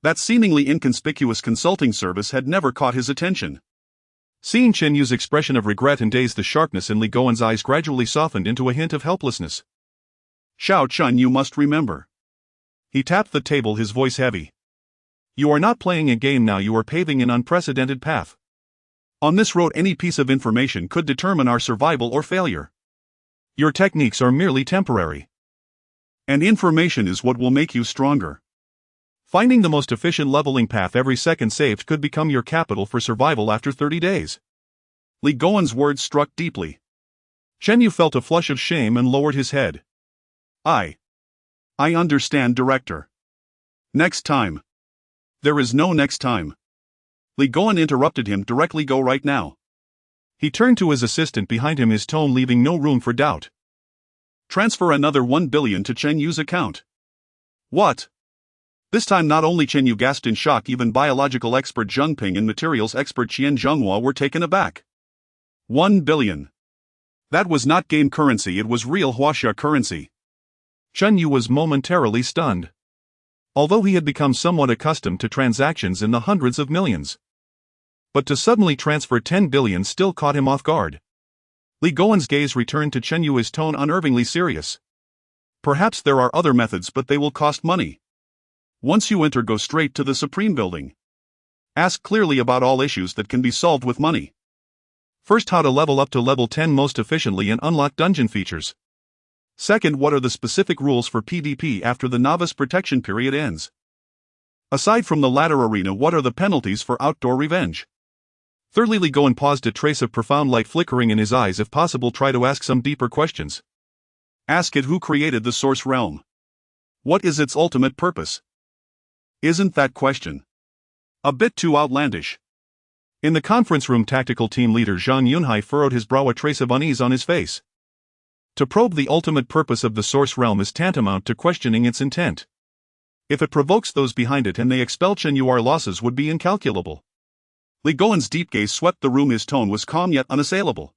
That seemingly inconspicuous consulting service had never caught his attention. Seeing Chen Yu's expression of regret and daze, the sharpness in Li Goen's eyes gradually softened into a hint of helplessness. Xiao Chen, you must remember. He tapped the table, his voice heavy. You are not playing a game now, you are paving an unprecedented path. On this road, any piece of information could determine our survival or failure. Your techniques are merely temporary. And information is what will make you stronger. Finding the most efficient leveling path every second saved could become your capital for survival after 30 days. Li Goen's words struck deeply. Chen Yu felt a flush of shame and lowered his head. I understand, Director. Next time. There is no next time. Li Goen interrupted him directly. Go right now. He turned to his assistant behind him, his tone leaving no room for doubt. Transfer another 1 billion to Chen Yu's account. What? This time not only Chen Yu gasped in shock, even biological expert Zheng Ping and materials expert Qian Zhenghua were taken aback. 1 billion. That was not game currency, it was real Huaxia currency. Chen Yu was momentarily stunned. Although he had become somewhat accustomed to transactions in the hundreds of millions. But to suddenly transfer 10 billion still caught him off guard. Li Gowen's gaze returned to Chen Yu, his tone unnervingly serious. Perhaps there are other methods, but they will cost money. Once you enter, go straight to the Supreme Building. Ask clearly about all issues that can be solved with money. First, how to level up to level 10 most efficiently and unlock dungeon features. Second, what are the specific rules for PvP after the novice protection period ends? Aside from the ladder arena, what are the penalties for outdoor revenge? Thirdly, Li Gowen paused, a trace of profound light flickering in his eyes. If possible, try to ask some deeper questions. Ask it who created the Source Realm. What is its ultimate purpose? Isn't that question a bit too outlandish? In the conference room, tactical team leader Zhang Yunhai furrowed his brow, a trace of unease on his face. To probe the ultimate purpose of the Source Realm is tantamount to questioning its intent. If it provokes those behind it and they expel Chen Yu, our losses would be incalculable. Li Gowen's deep gaze swept the room, his tone was calm yet unassailable.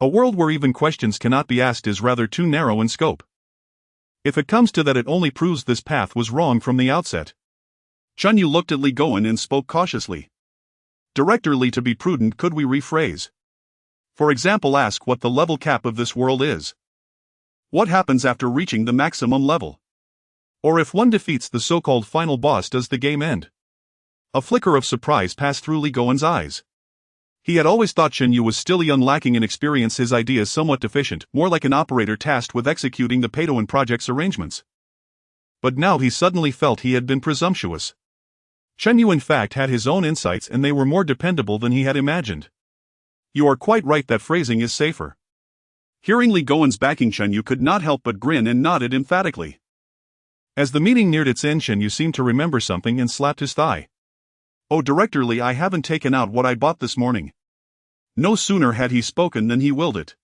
A world where even questions cannot be asked is rather too narrow in scope. If it comes to that, it only proves this path was wrong from the outset. Chen Yu looked at Li Gowen and spoke cautiously. Director Li, to be prudent, could we rephrase? For example, ask what the level cap of this world is. What happens after reaching the maximum level? Or if one defeats the so-called final boss, does the game end? A flicker of surprise passed through Li Gowen's eyes. He had always thought Chen Yu was still young, lacking in experience, his ideas somewhat deficient, more like an operator tasked with executing the pay-to-win project's arrangements. But now he suddenly felt he had been presumptuous. Chen Yu in fact had his own insights, and they were more dependable than he had imagined. You are quite right, that phrasing is safer. Hearing Li Gowen's backing, Chen Yu could not help but grin and nodded emphatically. As the meeting neared its end, Chen Yu seemed to remember something and slapped his thigh. Oh, Director Li, I haven't taken out what I bought this morning. No sooner had he spoken than he willed it.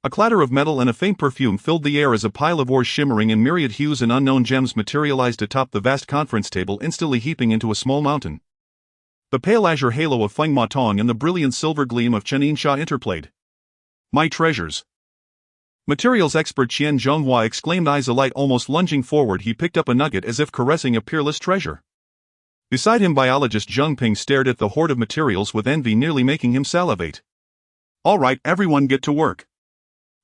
A clatter of metal and a faint perfume filled the air as a pile of ores shimmering in myriad hues and unknown gems materialized atop the vast conference table, instantly heaping into a small mountain. The pale azure halo of Feng Ma Tong and the brilliant silver gleam of Chen Yinsha interplayed. My treasures! Materials expert Qian Zhenghua exclaimed, eyes alight. Almost lunging forward, he picked up a nugget as if caressing a peerless treasure. Beside him, biologist Zheng Ping stared at the hoard of materials with envy, nearly making him salivate. All right, everyone get to work.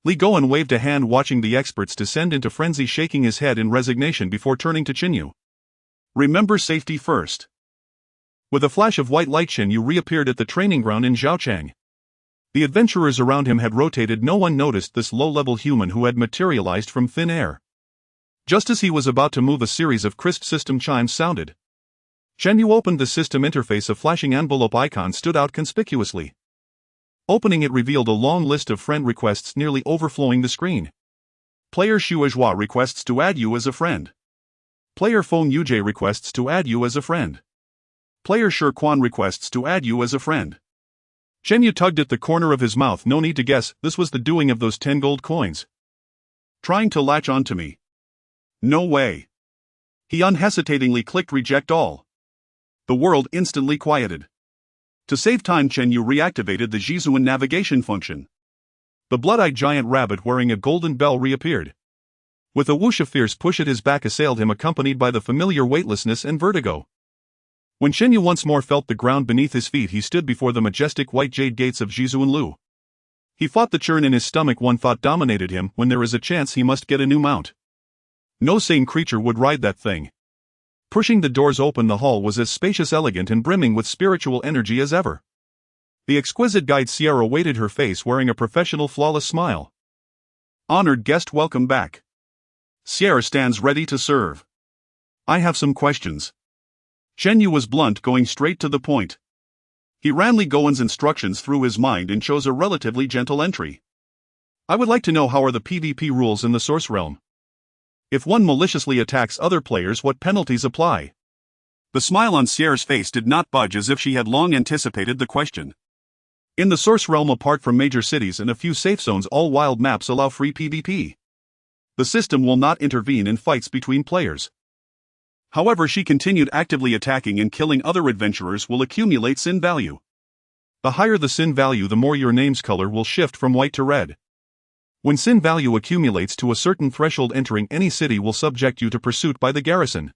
Li Gowen waved a hand, watching the experts descend into frenzy, shaking his head in resignation before turning to Chen Yu. Remember safety first. With a flash of white light, Chen Yu reappeared at the training ground in Zhaochang. The adventurers around him had rotated. No one noticed this low-level human who had materialized from thin air. Just as he was about to move, a series of crisp system chimes sounded. Chen Yu opened the system interface. A flashing envelope icon stood out conspicuously. Opening it revealed a long list of friend requests, nearly overflowing the screen. Player Shuazhua requests to add you as a friend. Player Feng Yujie requests to add you as a friend. Player Shi Quan requests to add you as a friend. Chen Yu tugged at the corner of his mouth. No need to guess, this was the doing of those 10 gold coins. Trying to latch onto me? No way. He unhesitatingly clicked reject all. The world instantly quieted. To save time, Chen Yu reactivated the Zhizuan navigation function. The blood-eyed giant rabbit wearing a golden bell reappeared. With a whoosh, of fierce push at his back assailed him, accompanied by the familiar weightlessness and vertigo. When Chen Yu once more felt the ground beneath his feet, he stood before the majestic white jade gates of Zhizuan Lu. He fought the churn in his stomach. One thought dominated him: when there is a chance, he must get a new mount. No sane creature would ride that thing. Pushing the doors open, the hall was as spacious, elegant, and brimming with spiritual energy as ever. The exquisite guide Sierra waited, her face wearing a professional, flawless smile. Honored guest, welcome back. Sierra stands ready to serve. I have some questions. Chen Yu was blunt, going straight to the point. He ran Li Gowen's instructions through his mind and chose a relatively gentle entry. I would like to know, how are the PvP rules in the Source Realm? If one maliciously attacks other players, what penalties apply? The smile on Sierra's face did not budge, as if she had long anticipated the question. In the source realm, apart from major cities and a few safe zones, all wild maps allow free PvP. The system will not intervene in fights between players. However, she continued actively attacking and killing other adventurers will accumulate sin value. The higher the sin value, the more your name's color will shift from white to red. When sin value accumulates to a certain threshold, entering any city will subject you to pursuit by the garrison.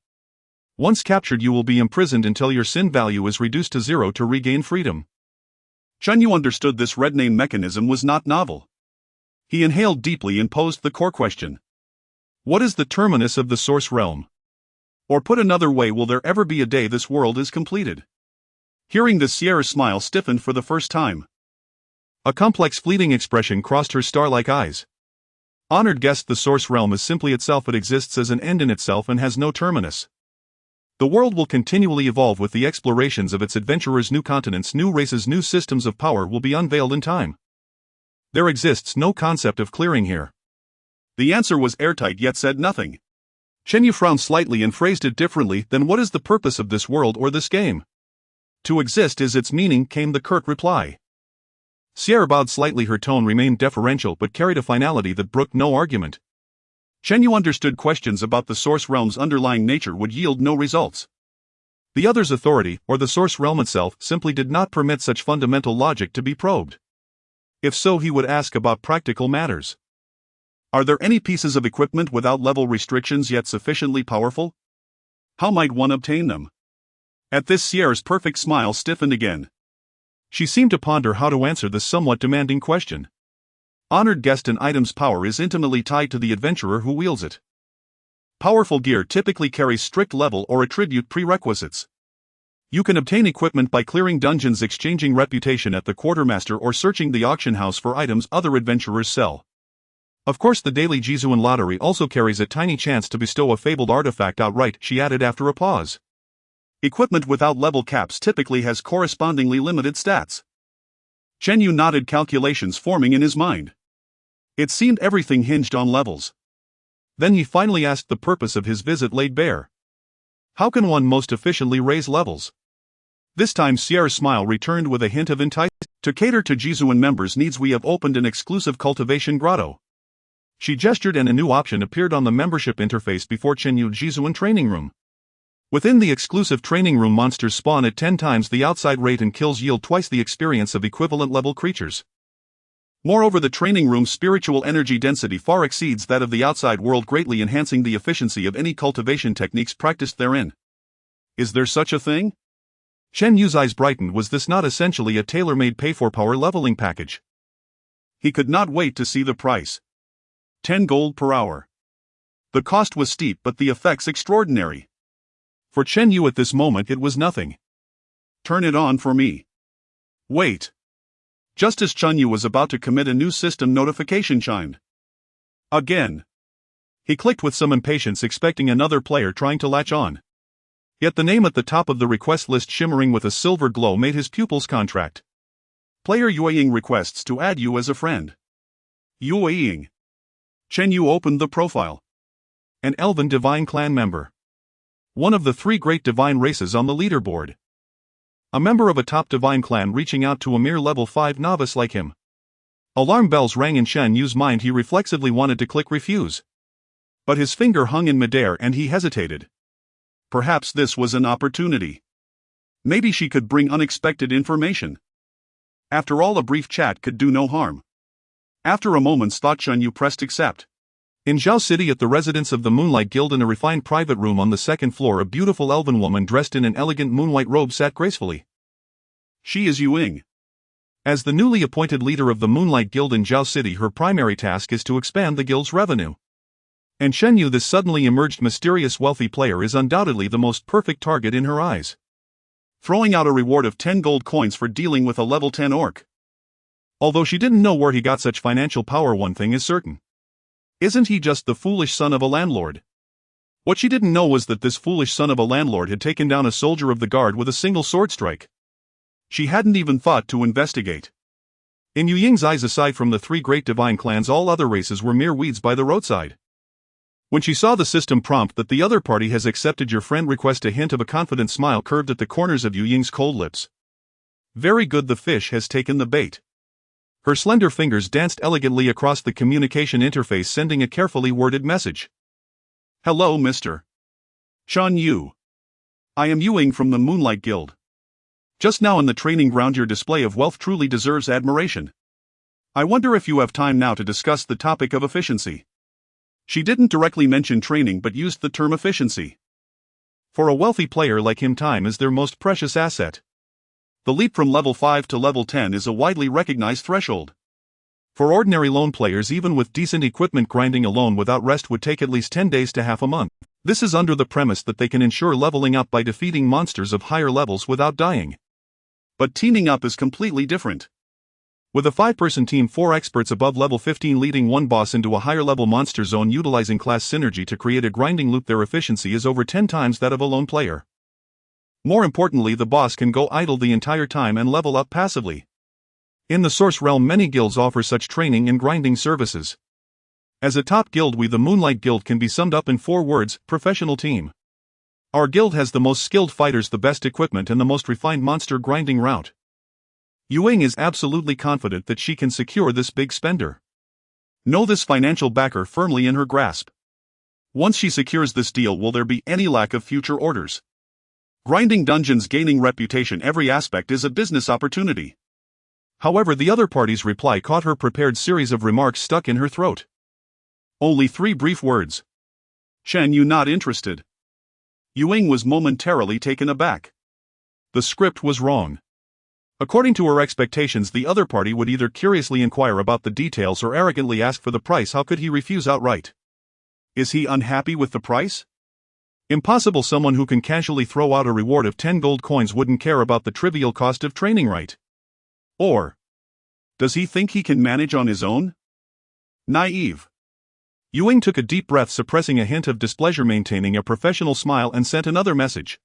Once captured, you will be imprisoned until your sin value is reduced to 0 to regain freedom. Chunyu understood this red name mechanism was not novel. He inhaled deeply and posed the core question. What is the terminus of the source realm? Or put another way, will there ever be a day this world is completed? Hearing this, Sierra's smile stiffened for the first time. A complex, fleeting expression crossed her star-like eyes. Honored guest, the source realm is simply itself. It exists as an end in itself and has no terminus. The world will continually evolve with the explorations of its adventurers. New continents, new races, new systems of power will be unveiled in time. There exists no concept of clearing here. The answer was airtight, yet said nothing. Chenyu frowned slightly and phrased it differently. Then what is the purpose of this world or this game? To exist is its meaning, came the curt reply. Sierra bowed slightly. Her tone remained deferential but carried a finality that brooked no argument. Chenyu understood questions about the source realm's underlying nature would yield no results. The other's authority, or the source realm itself, simply did not permit such fundamental logic to be probed. If so, he would ask about practical matters. Are there any pieces of equipment without level restrictions yet sufficiently powerful? How might one obtain them? At this, Sierra's perfect smile stiffened again. She seemed to ponder how to answer this somewhat demanding question. Honored guest, an item's power is intimately tied to the adventurer who wields it. Powerful gear typically carries strict level or attribute prerequisites. You can obtain equipment by clearing dungeons, exchanging reputation at the quartermaster, or searching the auction house for items other adventurers sell. Of course, the daily Jizuan lottery also carries a tiny chance to bestow a fabled artifact outright, she added after a pause. Equipment without level caps typically has correspondingly limited stats. Chenyu nodded, calculations forming in his mind. It seemed everything hinged on levels. Then he finally asked, the purpose of his visit laid bare. How can one most efficiently raise levels? This time Sierra's smile returned with a hint of enticement. To cater to Jizuan members' needs, we have opened an exclusive cultivation grotto. She gestured and a new option appeared on the membership interface before Chenyu. Jizuan training room. Within the exclusive training room, monsters spawn at 10 times the outside rate and kills yield twice the experience of equivalent level creatures. Moreover, the training room's spiritual energy density far exceeds that of the outside world, greatly enhancing the efficiency of any cultivation techniques practiced therein. Is there such a thing? Chen Yu's eyes brightened. Was this not essentially a tailor-made pay-for-power leveling package? He could not wait to see the price. 10 gold per hour. The cost was steep, but the effects extraordinary. For Chen Yu at this moment it was nothing. Turn it on for me. Wait. Just as Chen Yu was about to commit, a new system notification chimed. Again. He clicked with some impatience, expecting another player trying to latch on. Yet the name at the top of the request list, shimmering with a silver glow, made his pupils contract. Player Yue Ying requests to add you as a friend. Yue Ying. Chen Yu opened the profile. An elven divine clan member. One of the 3 great divine races on the leaderboard. A member of a top divine clan reaching out to a mere level 5 novice like him. Alarm bells rang in Chen Yu's mind. He reflexively wanted to click refuse. But his finger hung in midair and he hesitated. Perhaps this was an opportunity. Maybe she could bring unexpected information. After all, a brief chat could do no harm. After a moment's thought, Chen Yu pressed accept. In Zhao City, at the residence of the Moonlight Guild, in a refined private room on the 2nd floor, a beautiful elven woman dressed in an elegant moonlight robe sat gracefully. She is Yu Ying. As the newly appointed leader of the Moonlight Guild in Zhao City, her primary task is to expand the guild's revenue. And Chen Yu, this suddenly emerged mysterious wealthy player, is undoubtedly the most perfect target in her eyes. Throwing out a reward of 10 gold coins for dealing with a level 10 orc. Although she didn't know where he got such financial power, one thing is certain. Isn't he just the foolish son of a landlord? What she didn't know was that this foolish son of a landlord had taken down a soldier of the guard with a single sword strike. She hadn't even thought to investigate. In Yu Ying's eyes, aside from the 3 great divine clans, all other races were mere weeds by the roadside. When she saw the system prompt that the other party has accepted your friend request, a hint of a confident smile curved at the corners of Yu Ying's cold lips. Very good, the fish has taken the bait. Her slender fingers danced elegantly across the communication interface, sending a carefully worded message. Hello, Mr. Shan Yu. I am Yu Ying from the Moonlight Guild. Just now in the training ground, your display of wealth truly deserves admiration. I wonder if you have time now to discuss the topic of efficiency. She didn't directly mention training but used the term efficiency. For a wealthy player like him, time is their most precious asset. The leap from level 5 to level 10 is a widely recognized threshold. For ordinary lone players, even with decent equipment, grinding alone without rest would take at least 10 days to half a month. This is under the premise that they can ensure leveling up by defeating monsters of higher levels without dying. But teaming up is completely different. With a 5-person team, 4 experts above level 15 leading one boss into a higher level monster zone, utilizing class synergy to create a grinding loop, their efficiency is over 10 times that of a lone player. More importantly, the boss can go idle the entire time and level up passively. In the Source Realm, many guilds offer such training and grinding services. As a top guild, we, the Moonlight Guild, can be summed up in 4 words: professional team. Our guild has the most skilled fighters, the best equipment, and the most refined monster grinding route. Yu Ying is absolutely confident that she can secure this big spender. Know this financial backer firmly in her grasp. Once she secures this deal, will there be any lack of future orders? Grinding dungeons, gaining reputation, every aspect is a business opportunity. However, the other party's reply caught her prepared series of remarks stuck in her throat. Only 3 brief words. Shan Yu not interested. Yu Ying was momentarily taken aback. The script was wrong. According to her expectations, the other party would either curiously inquire about the details or arrogantly ask for the price. How could he refuse outright? Is he unhappy with the price? Impossible. Someone who can casually throw out a reward of 10 gold coins wouldn't care about the trivial cost of training, right? Or does he think he can manage on his own? Naive. Yu Ying took a deep breath, suppressing a hint of displeasure, maintaining a professional smile, and sent another message.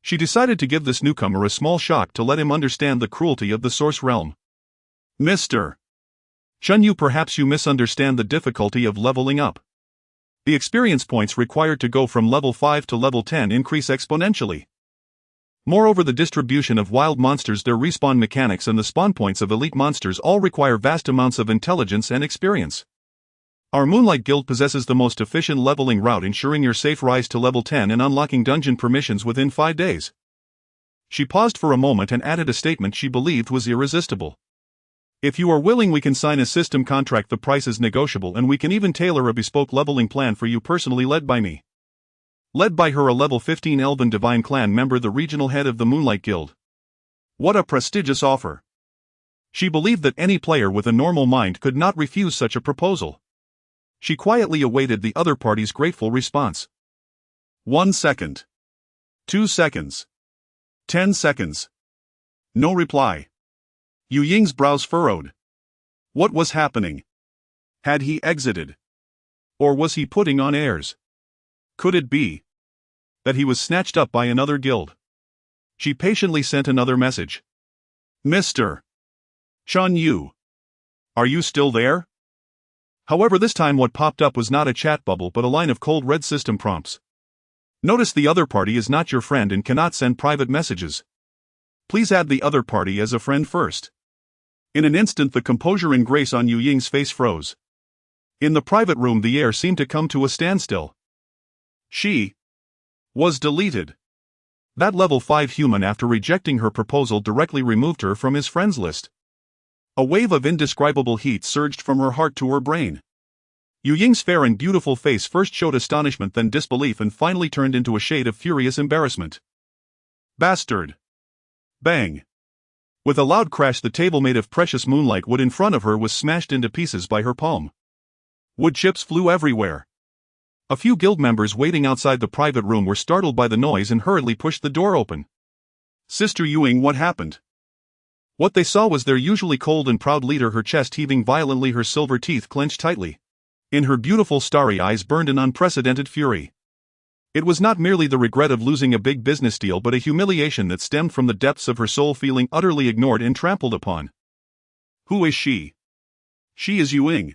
She decided to give this newcomer a small shock to let him understand the cruelty of the Source Realm. Mr. Shan Yu, perhaps you misunderstand the difficulty of leveling up. The experience points required to go from level 5 to level 10 increase exponentially. Moreover, the distribution of wild monsters, their respawn mechanics, and the spawn points of elite monsters all require vast amounts of intelligence and experience. Our Moonlight Guild possesses the most efficient leveling route, ensuring your safe rise to level 10 and unlocking dungeon permissions within 5 days. She paused for a moment and added a statement she believed was irresistible. If you are willing, we can sign a system contract. The price is negotiable, and we can even tailor a bespoke leveling plan for you personally, led by me. Led by her, a level 15 Elven Divine Clan member, the regional head of the Moonlight Guild. What a prestigious offer. She believed that any player with a normal mind could not refuse such a proposal. She quietly awaited the other party's grateful response. 1 second. 2 seconds. 10 seconds. No reply. Yu Ying's brows furrowed. What was happening? Had he exited? Or was he putting on airs? Could it be that he was snatched up by another guild? She patiently sent another message. Mr. Shan Yu. Are you still there? However, this time what popped up was not a chat bubble but a line of cold red system prompts. Notice the other party is not your friend and cannot send private messages. Please add the other party as a friend first. In an instant, the composure and grace on Yu Ying's face froze. In the private room, the air seemed to come to a standstill. She was deleted. That level 5 human, after rejecting her proposal, directly removed her from his friends list. A wave of indescribable heat surged from her heart to her brain. Yu Ying's fair and beautiful face first showed astonishment, then disbelief, and finally turned into a shade of furious embarrassment. Bastard! Bang! With a loud crash, the table made of precious moonlight wood in front of her was smashed into pieces by her palm. Wood chips flew everywhere. A few guild members waiting outside the private room were startled by the noise and hurriedly pushed the door open. Sister Yu Ying, what happened? What they saw was their usually cold and proud leader, her chest heaving violently, her silver teeth clenched tightly. In her beautiful starry eyes burned an unprecedented fury. It was not merely the regret of losing a big business deal but a humiliation that stemmed from the depths of her soul, feeling utterly ignored and trampled upon. Who is she? She is Yu Ying,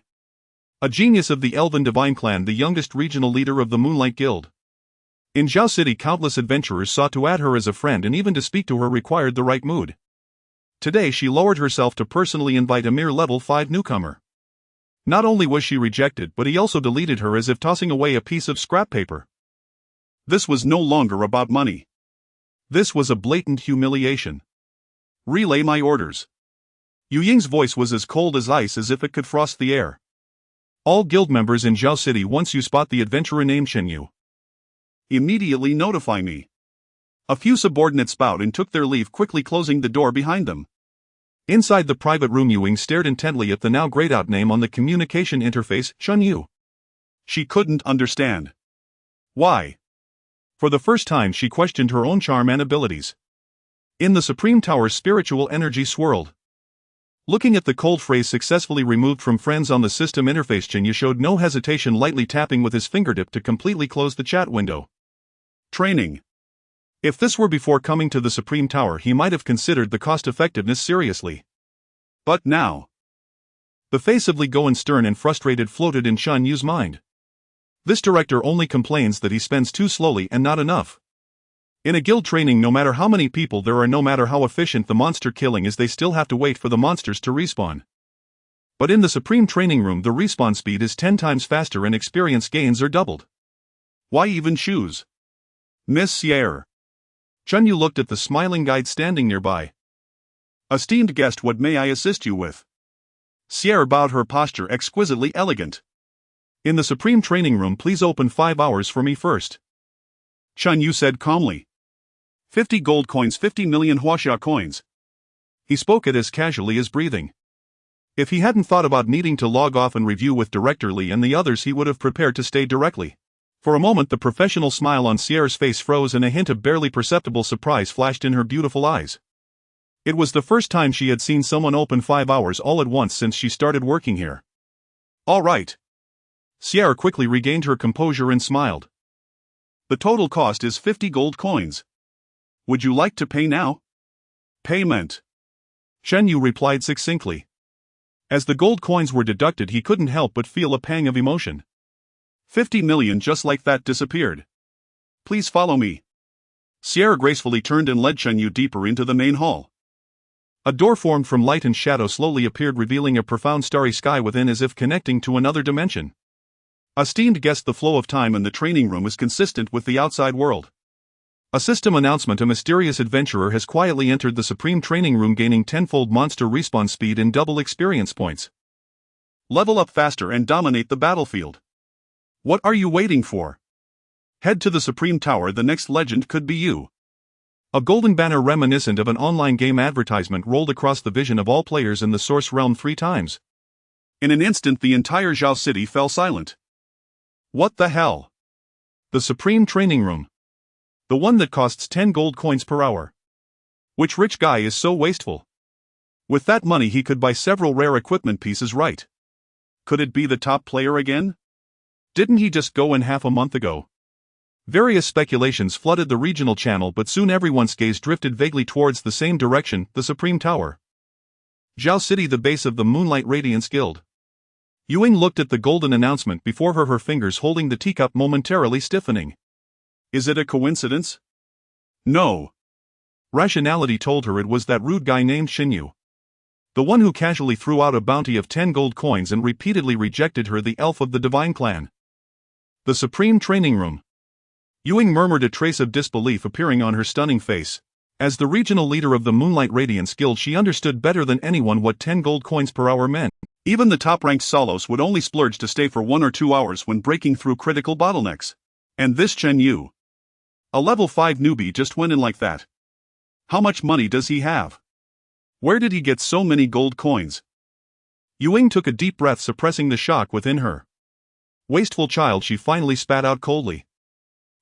a genius of the Elven Divine Clan, the youngest regional leader of the Moonlight Guild. In Zhao City, countless adventurers sought to add her as a friend, and even to speak to her required the right mood. Today she lowered herself to personally invite a mere level 5 newcomer. Not only was she rejected, but he also deleted her as if tossing away a piece of scrap paper. This was no longer about money. This was a blatant humiliation. Relay my orders. Yu Ying's voice was as cold as ice, as if it could frost the air. All guild members in Zhao City, once you spot the adventurer named Shen Yu, immediately notify me. A few subordinates bowed and took their leave, quickly closing the door behind them. Inside the private room, Yu Ying stared intently at the now grayed out name on the communication interface, Shen Yu. She couldn't understand. Why? For the first time she questioned her own charm and abilities. In the Supreme Tower, spiritual energy swirled. Looking at the cold phrase successfully removed from friends on the system interface, Shen Yu showed no hesitation, lightly tapping with his fingertip to completely close the chat window. Training. If this were before coming to the Supreme Tower, he might have considered the cost-effectiveness seriously. But now, the face of Li Goen, stern and frustrated, floated in Shen Yu's mind. This director only complains that he spends too slowly and not enough. In a guild training, no matter how many people there are, no matter how efficient the monster killing is, they still have to wait for the monsters to respawn. But in the Supreme Training Room, the respawn speed is 10 times faster and experience gains are doubled. Why even choose Miss Sierra? Shen Yu looked at the smiling guide standing nearby. Esteemed guest, what may I assist you with? Sierra bowed, her posture exquisitely elegant. In the Supreme Training Room, please open 5 hours for me first. Shen Yu said calmly. 50 gold coins, 50 million huaxia coins. He spoke it as casually as breathing. If he hadn't thought about needing to log off and review with Director Li and the others, he would have prepared to stay directly. For a moment the professional smile on Sierra's face froze and a hint of barely perceptible surprise flashed in her beautiful eyes. It was the first time she had seen someone open 5 hours all at once since she started working here. All right. Sierra quickly regained her composure and smiled. The total cost is 50 gold coins. Would you like to pay now? Payment. Shen Yu replied succinctly. As the gold coins were deducted, he couldn't help but feel a pang of emotion. 50 million just like that disappeared. Please follow me. Sierra gracefully turned and led Shen Yu deeper into the main hall. A door formed from light and shadow slowly appeared, revealing a profound starry sky within, as if connecting to another dimension. Esteemed guest, the flow of time in the training room is consistent with the outside world. A system announcement: a mysterious adventurer has quietly entered the Supreme Training Room, gaining 10-fold monster respawn speed and double experience points. Level up faster and dominate the battlefield. What are you waiting for? Head to the Supreme Tower, the next legend could be you. A golden banner reminiscent of an online game advertisement rolled across the vision of all players in the Source Realm 3 times. In an instant the entire Zhao City fell silent. What the hell? The Supreme Training Room. The one that costs 10 gold coins per hour. Which rich guy is so wasteful? With that money he could buy several rare equipment pieces, right? Could it be the top player again? Didn't he just go in half a month ago? Various speculations flooded the regional channel, but soon everyone's gaze drifted vaguely towards the same direction, the Supreme Tower. Zhao City, the base of the Moonlight Radiance Guild. Yu Ying looked at the golden announcement before her fingers holding the teacup momentarily stiffening. Is it a coincidence? No. Rationality told her it was that rude guy named Shen Yu. The one who casually threw out a bounty of 10 gold coins and repeatedly rejected her, the elf of the Divine Clan. The Supreme Training Room. Yu Ying murmured, a trace of disbelief appearing on her stunning face. As the regional leader of the Moonlight Radiance Guild, she understood better than anyone what 10 gold coins per hour meant. Even the top-ranked solos would only splurge to stay for 1 or 2 hours when breaking through critical bottlenecks. And this Shen Yu, a level 5 newbie, just went in like that. How much money does he have? Where did he get so many gold coins? Yu Ying took a deep breath, suppressing the shock within her. Wasteful child, she finally spat out coldly.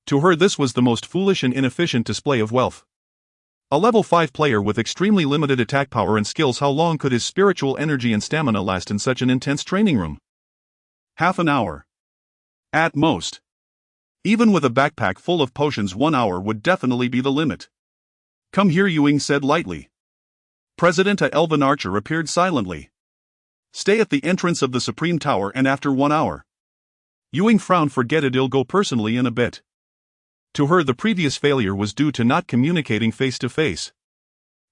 To her this was the most foolish and inefficient display of wealth. A level 5 player with extremely limited attack power and skills, how long could his spiritual energy and stamina last in such an intense training room? Half an hour. At most. Even with a backpack full of potions, 1 hour would definitely be the limit. Come here, Yu Ying said lightly. President A. Elven Archer appeared silently. Stay at the entrance of the Supreme Tower, and after 1 hour. Yu Ying frowned. Forget it, it'll go personally in a bit. To her the previous failure was due to not communicating face to face.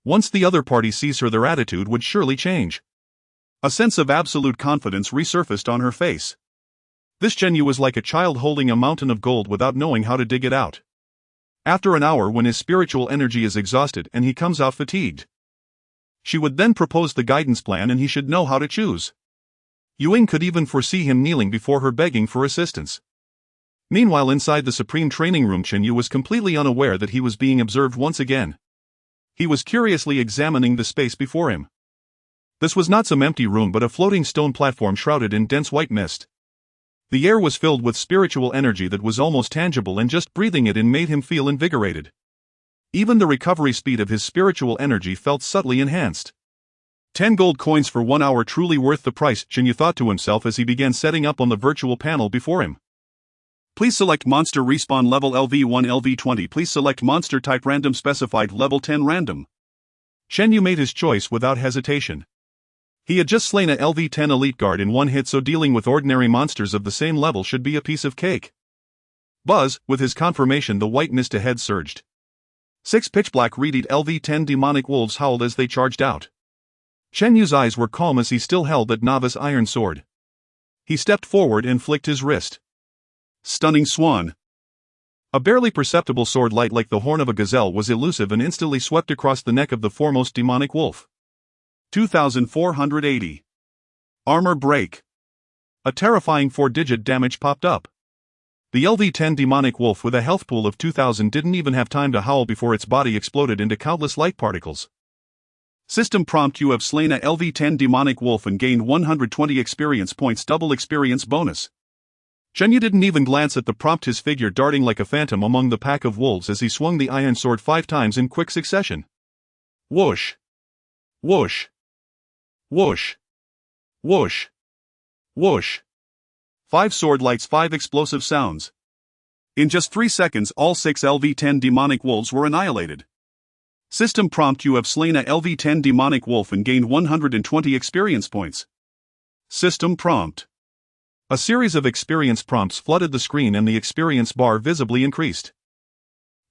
Once the other party sees her, their attitude would surely change. A sense of absolute confidence resurfaced on her face. This Chenyu was like a child holding a mountain of gold without knowing how to dig it out. After an hour, when his spiritual energy is exhausted and he comes out fatigued, she would then propose the guidance plan and he should know how to choose. Ying could even foresee him kneeling before her begging for assistance. Meanwhile, inside the Supreme Training Room, Chenyu was completely unaware that he was being observed once again. He was curiously examining the space before him. This was not some empty room but a floating stone platform shrouded in dense white mist. The air was filled with spiritual energy that was almost tangible, and just breathing it in made him feel invigorated. Even the recovery speed of his spiritual energy felt subtly enhanced. 10 gold coins for 1 hour, truly worth the price, Chenyu thought to himself as he began setting up on the virtual panel before him. Please select monster respawn level LV1 LV20. Please select monster type random specified level 10 random. Chenyu made his choice without hesitation. He had just slain a LV10 elite guard in one hit, so dealing with ordinary monsters of the same level should be a piece of cake. Buzz, with his confirmation, the white mist ahead surged. 6 pitch-black reedied LV10 demonic wolves howled as they charged out. Chenyu's eyes were calm as he still held that novice iron sword. He stepped forward and flicked his wrist. Stunning Swan. A barely perceptible sword light like the horn of a gazelle was elusive and instantly swept across the neck of the foremost demonic wolf. 2480. Armor break. A terrifying 4-digit damage popped up. The LV10 demonic wolf with a health pool of 2000 didn't even have time to howl before its body exploded into countless light particles. System prompt: you have slain a LV10 demonic wolf and gained 120 experience points, double experience bonus. Chenyu didn't even glance at the prompt, his figure darting like a phantom among the pack of wolves as he swung the iron sword 5 times in quick succession. Whoosh! Whoosh! Whoosh! Whoosh! Whoosh! 5 sword lights, 5 explosive sounds. In just 3 seconds, all 6 LV10 demonic wolves were annihilated. System prompt: you have slain a LV10 demonic wolf and gained 120 experience points. System prompt. A series of experience prompts flooded the screen and the experience bar visibly increased.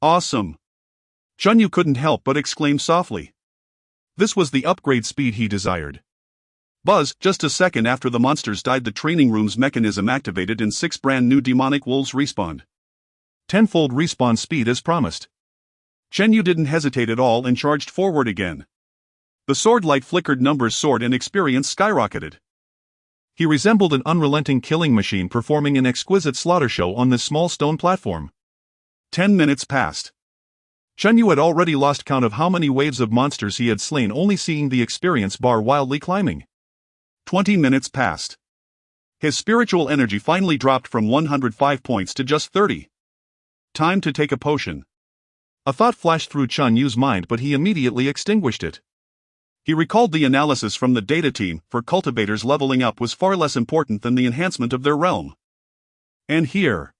Awesome! Chenyu couldn't help but exclaim softly. This was the upgrade speed he desired. Buzz, just a second after the monsters died, the training room's mechanism activated and 6 brand new demonic wolves respawned. 10-fold respawn speed as promised. Chenyu didn't hesitate at all and charged forward again. The sword light flickered, numbers soared, and experience skyrocketed. He resembled an unrelenting killing machine performing an exquisite slaughter show on this small stone platform. 10 minutes passed. Chenyu had already lost count of how many waves of monsters he had slain, only seeing the experience bar wildly climbing. 20 minutes passed. His spiritual energy finally dropped from 105 points to just 30. Time to take a potion. A thought flashed through Chenyu's mind, but he immediately extinguished it. He recalled the analysis from the data team: for cultivators, leveling up was far less important than the enhancement of their realm. And here,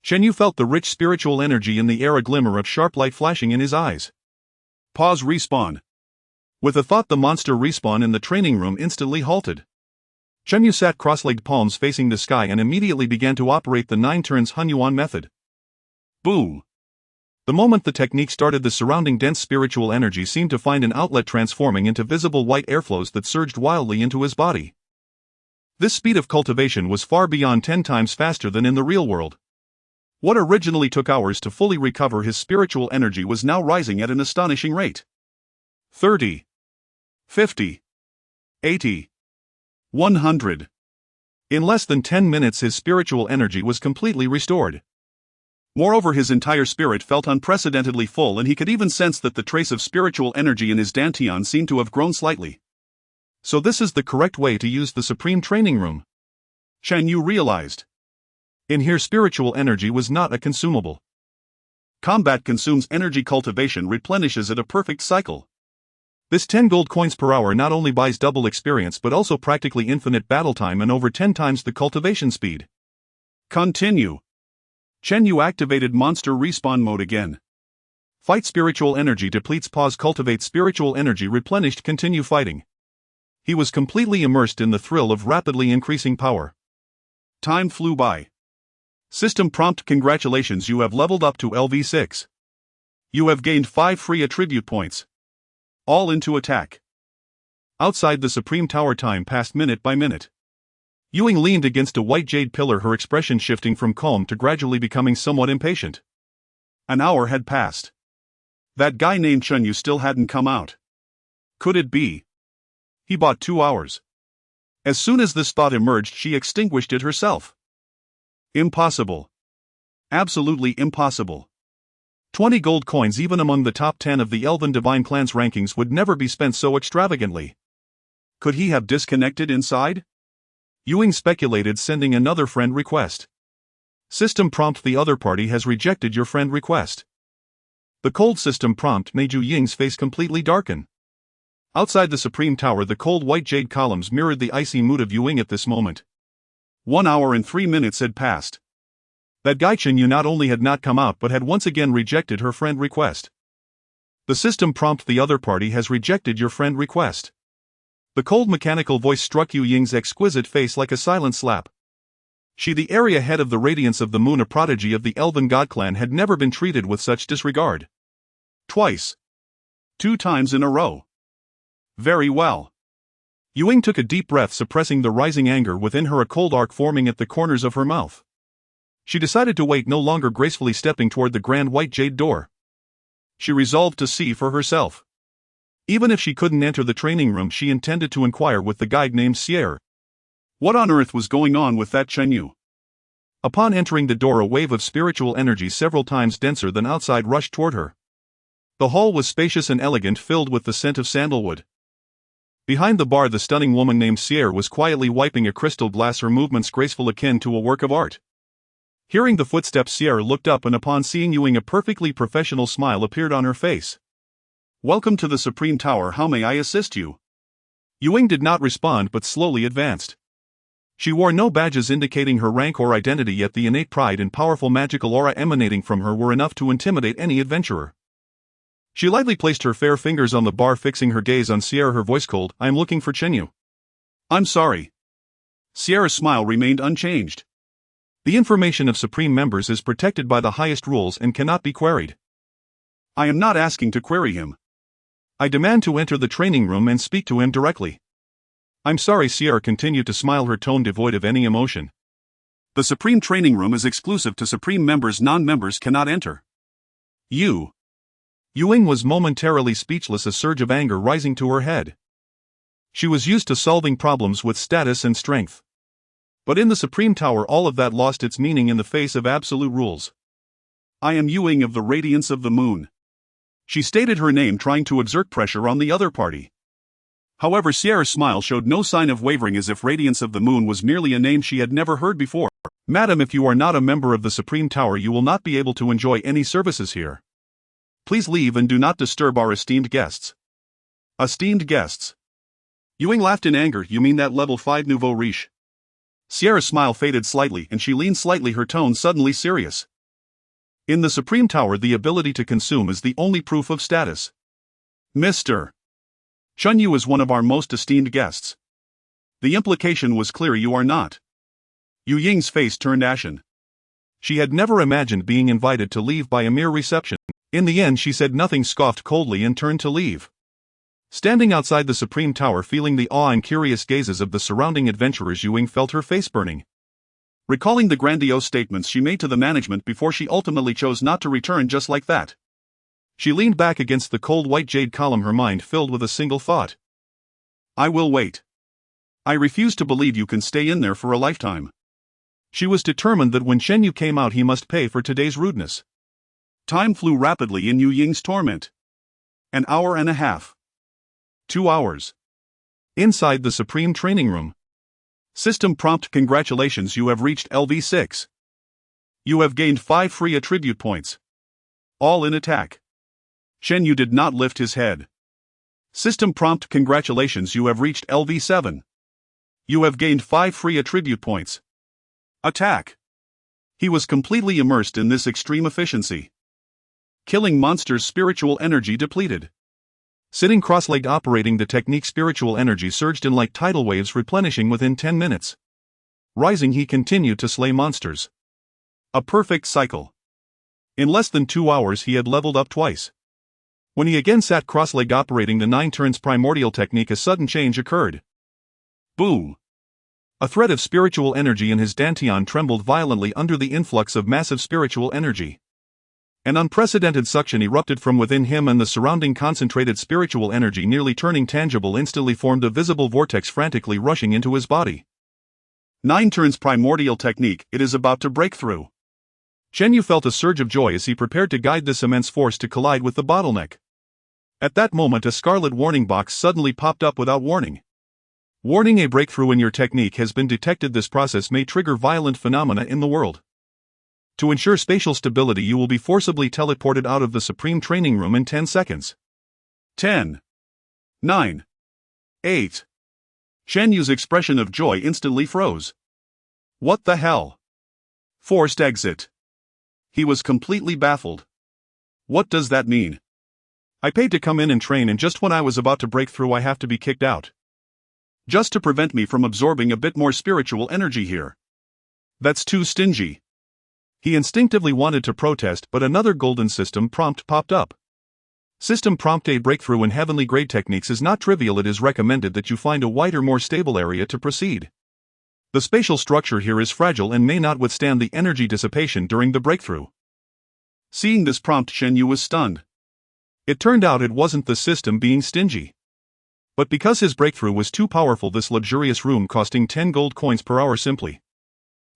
Chenyu felt the rich spiritual energy in the air, a glimmer of sharp light flashing in his eyes. Pause. Respawn. With a thought, the monster respawn in the training room instantly halted. Chenyu sat cross-legged, palms facing the sky, and immediately began to operate the 9 turns Hunyuan method. Boom! The moment the technique started, the surrounding dense spiritual energy seemed to find an outlet, transforming into visible white airflows that surged wildly into his body. This speed of cultivation was far beyond 10 times faster than in the real world. What originally took hours to fully recover his spiritual energy was now rising at an astonishing rate. 30. 50. 80. 100. In less than 10 minutes, his spiritual energy was completely restored. Moreover, his entire spirit felt unprecedentedly full, and he could even sense that the trace of spiritual energy in his dantian seemed to have grown slightly. So this is the correct way to use the Supreme Training Room, Chenyu realized. In here, spiritual energy was not a consumable. Combat consumes energy, cultivation replenishes at a perfect cycle. This 10 gold coins per hour not only buys double experience but also practically infinite battle time and over 10 times the cultivation speed. Continue. Chenyu activated monster respawn mode again. Fight. Spiritual energy depletes. Pause. Cultivate. Spiritual energy replenished. Continue fighting. He was completely immersed in the thrill of rapidly increasing power. Time flew by. System prompt: congratulations, you have leveled up to LV6. You have gained 5 free attribute points. All into attack. Outside the Supreme Tower, time passed minute by minute. Ewing leaned against a white jade pillar, her expression shifting from calm to gradually becoming somewhat impatient. An hour had passed. That guy named Chunyu still hadn't come out. Could it be? He bought 2 hours. As soon as this thought emerged, she extinguished it herself. Impossible. Absolutely impossible. 20 gold coins, even among the top 10 of the Elven Divine Clan's rankings, would never be spent so extravagantly. Could he have disconnected inside? Ewing speculated, sending another friend request. System prompt: the other party has rejected your friend request. The cold system prompt made Yu Ying's face completely darken. Outside the Supreme Tower, the cold white jade columns mirrored the icy mood of Ewing at this moment. 1 hour and 3 minutes had passed. That guy Chen not only had not come out but had once again rejected her friend request. The system prompt: the other party has rejected your friend request. The cold mechanical voice struck Yu Ying's exquisite face like a silent slap. She, the area head of the Radiance of the Moon, a prodigy of the Elven God Clan, had never been treated with such disregard. Twice. 2 times in a row. Very well. Ewing took a deep breath, suppressing the rising anger within her, a cold arc forming at the corners of her mouth. She decided to wait no longer, gracefully stepping toward the grand white jade door. She resolved to see for herself. Even if she couldn't enter the training room, she intended to inquire with the guide named Sierre. What on earth was going on with that Chenyu? Upon entering the door, a wave of spiritual energy several times denser than outside rushed toward her. The hall was spacious and elegant, filled with the scent of sandalwood. Behind the bar, the stunning woman named Sierre was quietly wiping a crystal glass, her movements graceful, akin to a work of art. Hearing the footsteps, Sierre looked up, and upon seeing Ewing, a perfectly professional smile appeared on her face. Welcome to the Supreme Tower, how may I assist you? Ewing did not respond but slowly advanced. She wore no badges indicating her rank or identity, yet the innate pride and powerful magical aura emanating from her were enough to intimidate any adventurer. She lightly placed her fair fingers on the bar, fixing her gaze on Sierre, her voice cold. I am looking for Chenyu. I'm sorry. Sierra's smile remained unchanged. The information of Supreme members is protected by the highest rules and cannot be queried. I am not asking to query him. I demand to enter the training room and speak to him directly. I'm sorry, Sierra continued to smile, her tone devoid of any emotion. The Supreme training room is exclusive to Supreme members, non-members cannot enter. Ewing was momentarily speechless, a surge of anger rising to her head. She was used to solving problems with status and strength. But in the Supreme Tower, all of that lost its meaning in the face of absolute rules. I am Ewing of the Radiance of the Moon. She stated her name, trying to exert pressure on the other party. However, Sierra's smile showed no sign of wavering, as if Radiance of the Moon was merely a name she had never heard before. Madam, if you are not a member of the Supreme Tower, you will not be able to enjoy any services here. Please leave and do not disturb our esteemed guests. Esteemed guests? Ewing laughed in anger. You mean that level 5 nouveau riche? Sierra's smile faded slightly and she leaned slightly, her tone suddenly serious. In the Supreme Tower, the ability to consume is the only proof of status. Mr. Chunyu is one of our most esteemed guests. The implication was clear, you are not. Yu Ying's face turned ashen. She had never imagined being invited to leave by a mere reception. In the end, she said nothing, scoffed coldly, and turned to leave. Standing outside the Supreme Tower, feeling the awe and curious gazes of the surrounding adventurers, Ewing felt her face burning. Recalling the grandiose statements she made to the management before she ultimately chose not to return just like that. She leaned back against the cold white jade column, her mind filled with a single thought. I will wait. I refuse to believe you can stay in there for a lifetime. She was determined that when Chenyu came out, he must pay for today's rudeness. Time flew rapidly in Yu Ying's torment. An hour and a half. 2 hours. Inside the Supreme Training Room. System prompt: congratulations, you have reached LV6. You have gained 5 free attribute points. All in attack. Chenyu did not lift his head. System prompt: congratulations, you have reached LV7. You have gained 5 free attribute points. Attack. He was completely immersed in this extreme efficiency. Killing monsters, spiritual energy depleted. Sitting cross-legged, operating the technique, spiritual energy surged in like tidal waves, replenishing within 10 minutes. Rising, he continued to slay monsters. A perfect cycle. In less than 2 hours he had leveled up twice. When he again sat cross-legged operating the 9 turns primordial technique, a sudden change occurred. Boom! A thread of spiritual energy in his dantian trembled violently under the influx of massive spiritual energy. An unprecedented suction erupted from within him, and the surrounding concentrated spiritual energy, nearly turning tangible, instantly formed a visible vortex frantically rushing into his body. 9 turns primordial technique, it is about to break through. Chen Yu felt a surge of joy as he prepared to guide this immense force to collide with the bottleneck. At that moment, a scarlet warning box suddenly popped up without warning. Warning: a breakthrough in your technique has been detected. This process may trigger violent phenomena in the world. To ensure spatial stability, you will be forcibly teleported out of the Supreme Training Room in 10 seconds. 10. 9. 8. Chen Yu's expression of joy instantly froze. What the hell? Forced exit. He was completely baffled. What does that mean? I paid to come in and train, and just when I was about to break through I have to be kicked out. Just to prevent me from absorbing a bit more spiritual energy here. That's too stingy. He instinctively wanted to protest, but another golden system prompt popped up. System prompt: a breakthrough in heavenly grade techniques is not trivial. It is recommended that you find a wider, more stable area to proceed. The spatial structure here is fragile and may not withstand the energy dissipation during the breakthrough. Seeing this prompt, Chen Yu was stunned. It turned out it wasn't the system being stingy. But because his breakthrough was too powerful, this luxurious room costing 10 gold coins per hour simply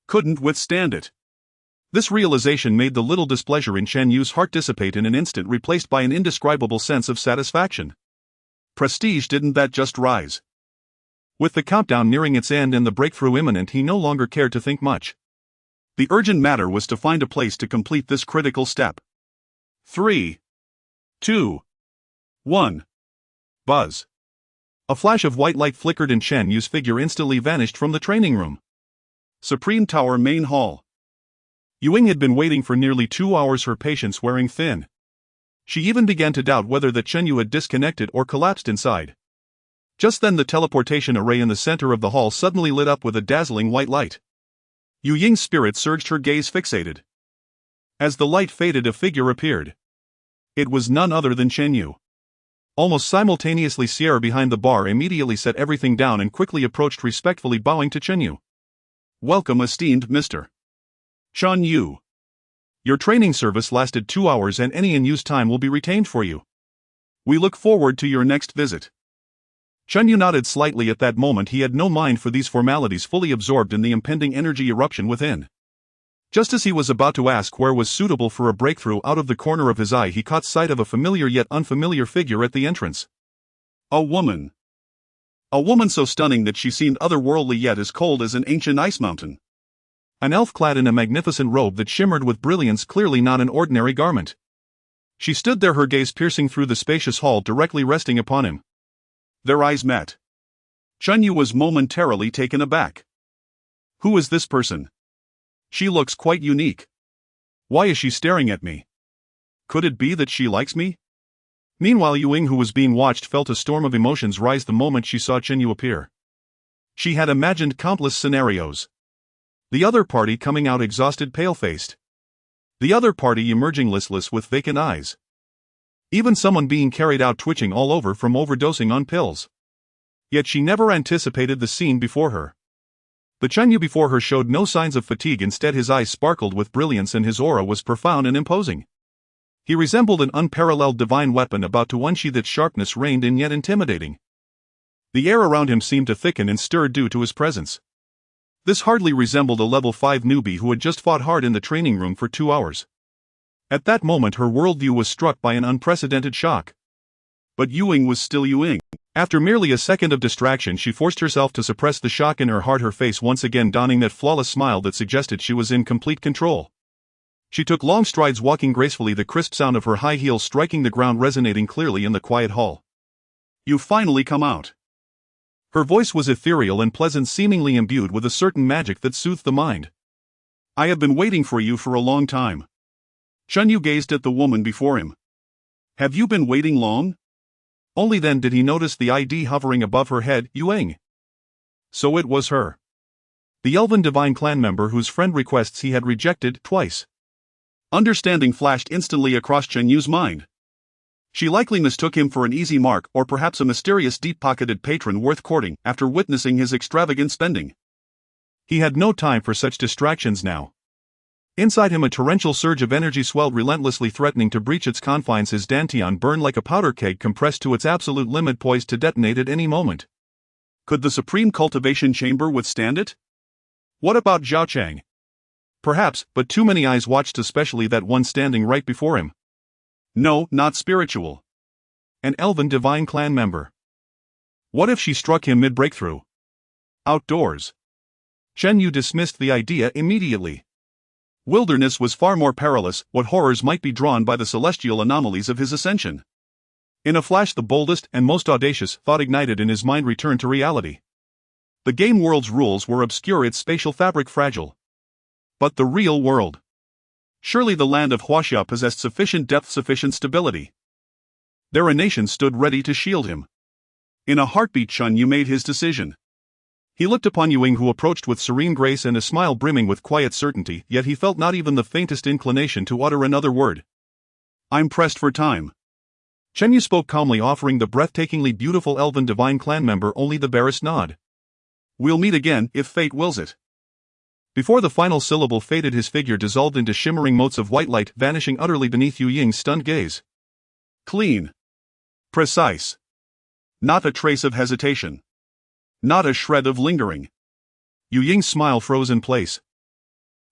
couldn't withstand it. This realization made the little displeasure in Chen Yu's heart dissipate in an instant, replaced by an indescribable sense of satisfaction. Prestige, didn't that just rise? With the countdown nearing its end and the breakthrough imminent, he no longer cared to think much. The urgent matter was to find a place to complete this critical step. 3. 2. 1. Buzz. A flash of white light flickered and Chen Yu's figure instantly vanished from the training room. Supreme Tower Main Hall. Yuing had been waiting for nearly 2 hours, her patience wearing thin. She even began to doubt whether that Chen Yu had disconnected or collapsed inside. Just then the teleportation array in the center of the hall suddenly lit up with a dazzling white light. Yu Ying's spirit surged, her gaze fixated. As the light faded, a figure appeared. It was none other than Chen Yu. Almost simultaneously, Sierra behind the bar immediately set everything down and quickly approached, respectfully bowing to Chen Yu. Welcome, esteemed Mr. Chen Yu. Your training service lasted 2 hours and any unused time will be retained for you. We look forward to your next visit. Chen Yu nodded slightly. At that moment he had no mind for these formalities, fully absorbed in the impending energy eruption within. Just as he was about to ask where was suitable for a breakthrough, out of the corner of his eye he caught sight of a familiar yet unfamiliar figure at the entrance. A woman. A woman so stunning that she seemed otherworldly yet as cold as an ancient ice mountain. An elf clad in a magnificent robe that shimmered with brilliance, clearly not an ordinary garment. She stood there, her gaze piercing through the spacious hall, directly resting upon him. Their eyes met. Chen Yu was momentarily taken aback. Who is this person? She looks quite unique. Why is she staring at me? Could it be that she likes me? Meanwhile, Yuing, who was being watched, felt a storm of emotions rise the moment she saw Chen Yu appear. She had imagined countless scenarios. The other party coming out exhausted, pale-faced. The other party emerging listless with vacant eyes. Even someone being carried out twitching all over from overdosing on pills. Yet she never anticipated the scene before her. The Chen Yu before her showed no signs of fatigue. Instead, his eyes sparkled with brilliance and his aura was profound and imposing. He resembled an unparalleled divine weapon about to unsheath. Its sharpness reigned in, yet intimidating. The air around him seemed to thicken and stir due to his presence. This hardly resembled a level 5 newbie who had just fought hard in the training room for 2 hours. At that moment her worldview was struck by an unprecedented shock. But Yuing was still Yuing. After merely a second of distraction, she forced herself to suppress the shock in her heart, her face once again donning that flawless smile that suggested she was in complete control. She took long strides, walking gracefully, the crisp sound of her high heels striking the ground resonating clearly in the quiet hall. You finally come out. Her voice was ethereal and pleasant, seemingly imbued with a certain magic that soothed the mind. I have been waiting for you for a long time. Chen Yu gazed at the woman before him. Have you been waiting long? Only then did he notice the ID hovering above her head, Yuing. So it was her. The elven divine clan member whose friend requests he had rejected twice. Understanding flashed instantly across Chen Yu's mind. She likely mistook him for an easy mark or perhaps a mysterious deep-pocketed patron worth courting after witnessing his extravagant spending. He had no time for such distractions now. Inside him a torrential surge of energy swelled relentlessly, threatening to breach its confines. His dantian burned like a powder keg compressed to its absolute limit, poised to detonate at any moment. Could the supreme cultivation chamber withstand it? What about Zhao Chang? Perhaps, but too many eyes watched, especially that one standing right before him. No, not spiritual. An elven divine clan member. What if she struck him mid-breakthrough? Outdoors. Chen Yu dismissed the idea immediately. Wilderness was far more perilous. What horrors might be drawn by the celestial anomalies of his ascension? In a flash the boldest and most audacious thought ignited in his mind returned to reality. The game world's rules were obscure, its spatial fabric fragile. But the real world. Surely the land of Huaxia possessed sufficient depth, sufficient stability. There a nation stood ready to shield him. In a heartbeat Chen Yu made his decision. He looked upon Ying, who approached with serene grace and a smile brimming with quiet certainty, yet he felt not even the faintest inclination to utter another word. I'm pressed for time. Chen Yu spoke calmly, offering the breathtakingly beautiful elven divine clan member only the barest nod. We'll meet again, if fate wills it. Before the final syllable faded, his figure dissolved into shimmering motes of white light, vanishing utterly beneath Yu Ying's stunned gaze. Clean. Precise. Not a trace of hesitation. Not a shred of lingering. Yu Ying's smile froze in place.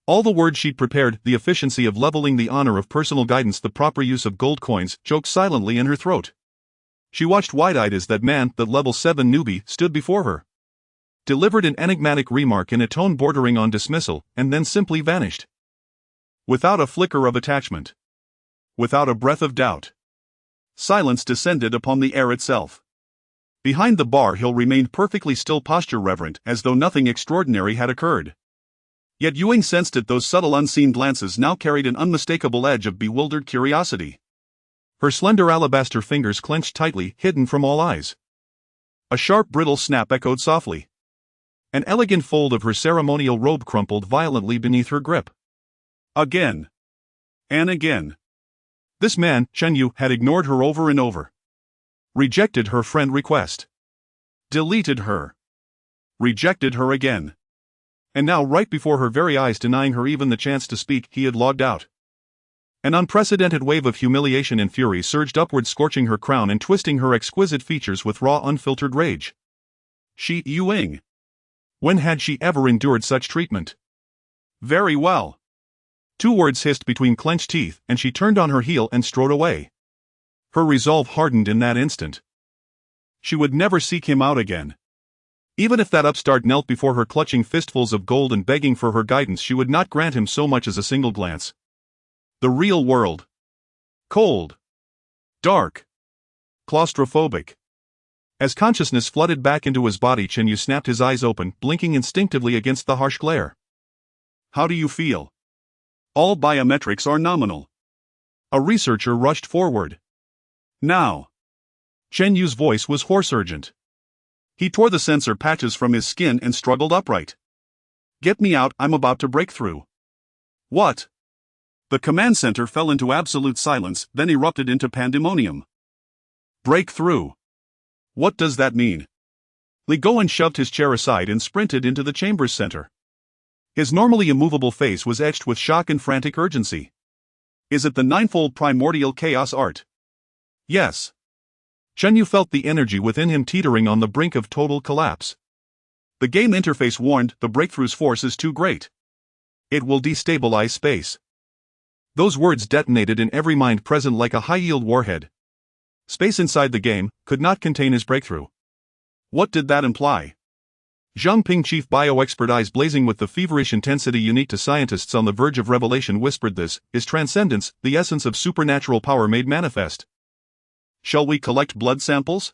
All the words she'd prepared, the efficiency of leveling, the honor of personal guidance, the proper use of gold coins, choked silently in her throat. She watched wide-eyed as that man, that level 7 newbie, stood before her. Delivered an enigmatic remark in a tone bordering on dismissal, and then simply vanished. Without a flicker of attachment. Without a breath of doubt. Silence descended upon the air itself. Behind the bar Hill remained perfectly still, posture reverent, as though nothing extraordinary had occurred. Yet Ewing sensed it, those subtle unseen glances now carried an unmistakable edge of bewildered curiosity. Her slender alabaster fingers clenched tightly, hidden from all eyes. A sharp brittle snap echoed softly. An elegant fold of her ceremonial robe crumpled violently beneath her grip. Again. And again. This man, Chen Yu, had ignored her over and over. Rejected her friend request. Deleted her. Rejected her again. And now, right before her very eyes, denying her even the chance to speak, he had logged out. An unprecedented wave of humiliation and fury surged upward, scorching her crown and twisting her exquisite features with raw, unfiltered rage. She, Yu Ying. When had she ever endured such treatment? Very well. 2 words hissed between clenched teeth, and she turned on her heel and strode away. Her resolve hardened in that instant. She would never seek him out again. Even if that upstart knelt before her clutching fistfuls of gold and begging for her guidance, she would not grant him so much as a single glance. The real world. Cold. Dark. Claustrophobic. As consciousness flooded back into his body, Chen Yu snapped his eyes open, blinking instinctively against the harsh glare. How do you feel? All biometrics are nominal. A researcher rushed forward. Now. Chen Yu's voice was hoarse, urgent. He tore the sensor patches from his skin and struggled upright. Get me out, I'm about to break through. What? The command center fell into absolute silence, then erupted into pandemonium. Break through. What does that mean? Li Goen shoved his chair aside and sprinted into the chamber's center. His normally immovable face was etched with shock and frantic urgency. Is it the ninefold primordial chaos art? Yes. Chen Yu felt the energy within him teetering on the brink of total collapse. The game interface warned, the breakthrough's force is too great. It will destabilize space. Those words detonated in every mind present like a high-yield warhead. Space inside the game could not contain his breakthrough. What did that imply? Zhang Ping, chief bio-expert, eyes blazing with the feverish intensity unique to scientists on the verge of revelation, whispered, this is transcendence, the essence of supernatural power made manifest. Shall we collect blood samples?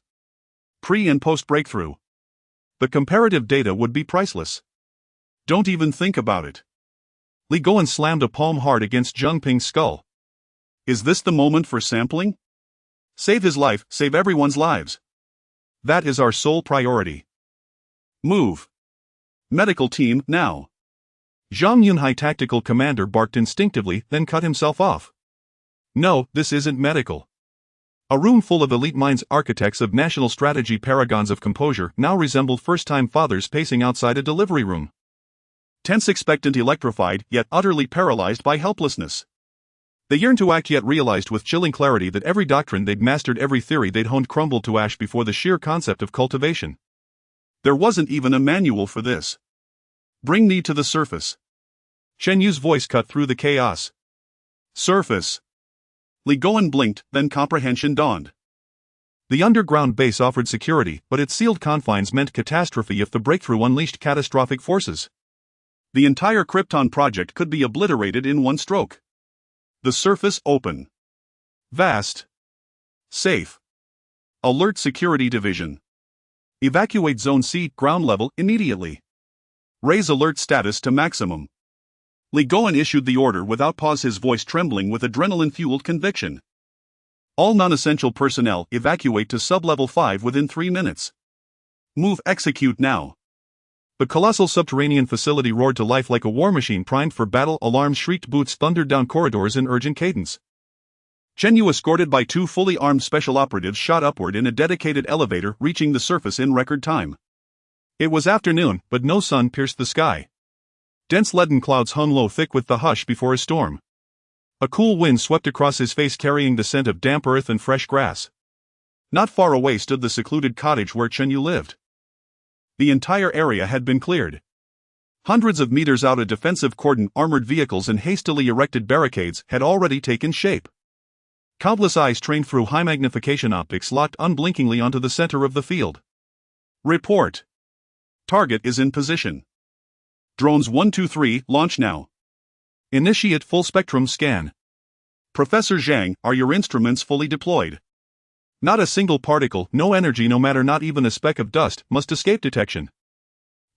Pre- and post-breakthrough. The comparative data would be priceless. Don't even think about it. Li Goen slammed a palm hard against Zhang Ping's skull. Is this the moment for sampling? Save his life, save everyone's lives. That is our sole priority. Move. Medical team, now. Zhang Yunhai, tactical commander, barked instinctively, then cut himself off. No, this isn't medical. A room full of elite minds, architects of national strategy, paragons of composure, now resembled first-time fathers pacing outside a delivery room. Tense, expectant, electrified, yet utterly paralyzed by helplessness. They yearned to act, yet realized with chilling clarity that every doctrine they'd mastered, every theory they'd honed, crumbled to ash before the sheer concept of cultivation. There wasn't even a manual for this. Bring me to the surface. Chen Yu's voice cut through the chaos. Surface. Li Goen blinked, then comprehension dawned. The underground base offered security, but its sealed confines meant catastrophe if the breakthrough unleashed catastrophic forces. The entire Krypton project could be obliterated in one stroke. The surface open. Vast. Safe. Alert Security Division. Evacuate Zone C, ground level, immediately. Raise alert status to maximum. Li Goen issued the order without pause, his voice trembling with adrenaline-fueled conviction. All non-essential personnel evacuate to Sublevel 5 within 3 minutes. Move, execute now. The colossal subterranean facility roared to life like a war machine primed for battle. Alarms shrieked, boots thundered down corridors in urgent cadence. Chen Yu, escorted by 2 fully armed special operatives, shot upward in a dedicated elevator, reaching the surface in record time. It was afternoon, but no sun pierced the sky. Dense leaden clouds hung low, thick with the hush before a storm. A cool wind swept across his face, carrying the scent of damp earth and fresh grass. Not far away stood the secluded cottage where Chen Yu lived. The entire area had been cleared. Hundreds of meters out, a defensive cordon, armored vehicles and hastily erected barricades had already taken shape. Countless eyes trained through high-magnification optics locked unblinkingly onto the center of the field. Report. Target is in position. Drones 1, 2, 3, launch now. Initiate full-spectrum scan. Professor Zhang, are your instruments fully deployed? Not a single particle, no energy, no matter, not even a speck of dust, must escape detection.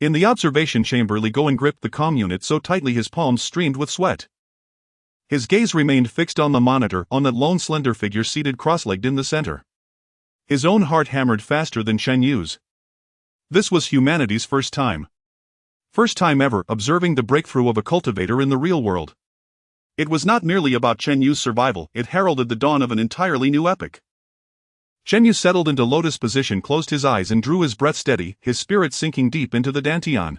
In the observation chamber, Li Goen gripped the comm unit so tightly his palms streamed with sweat. His gaze remained fixed on the monitor, on that lone slender figure seated cross-legged in the center. His own heart hammered faster than Chen Yu's. This was humanity's first time. First time ever observing the breakthrough of a cultivator in the real world. It was not merely about Chen Yu's survival, it heralded the dawn of an entirely new epoch. Chen Yu settled into lotus position, closed his eyes and drew his breath steady, his spirit sinking deep into the dantian.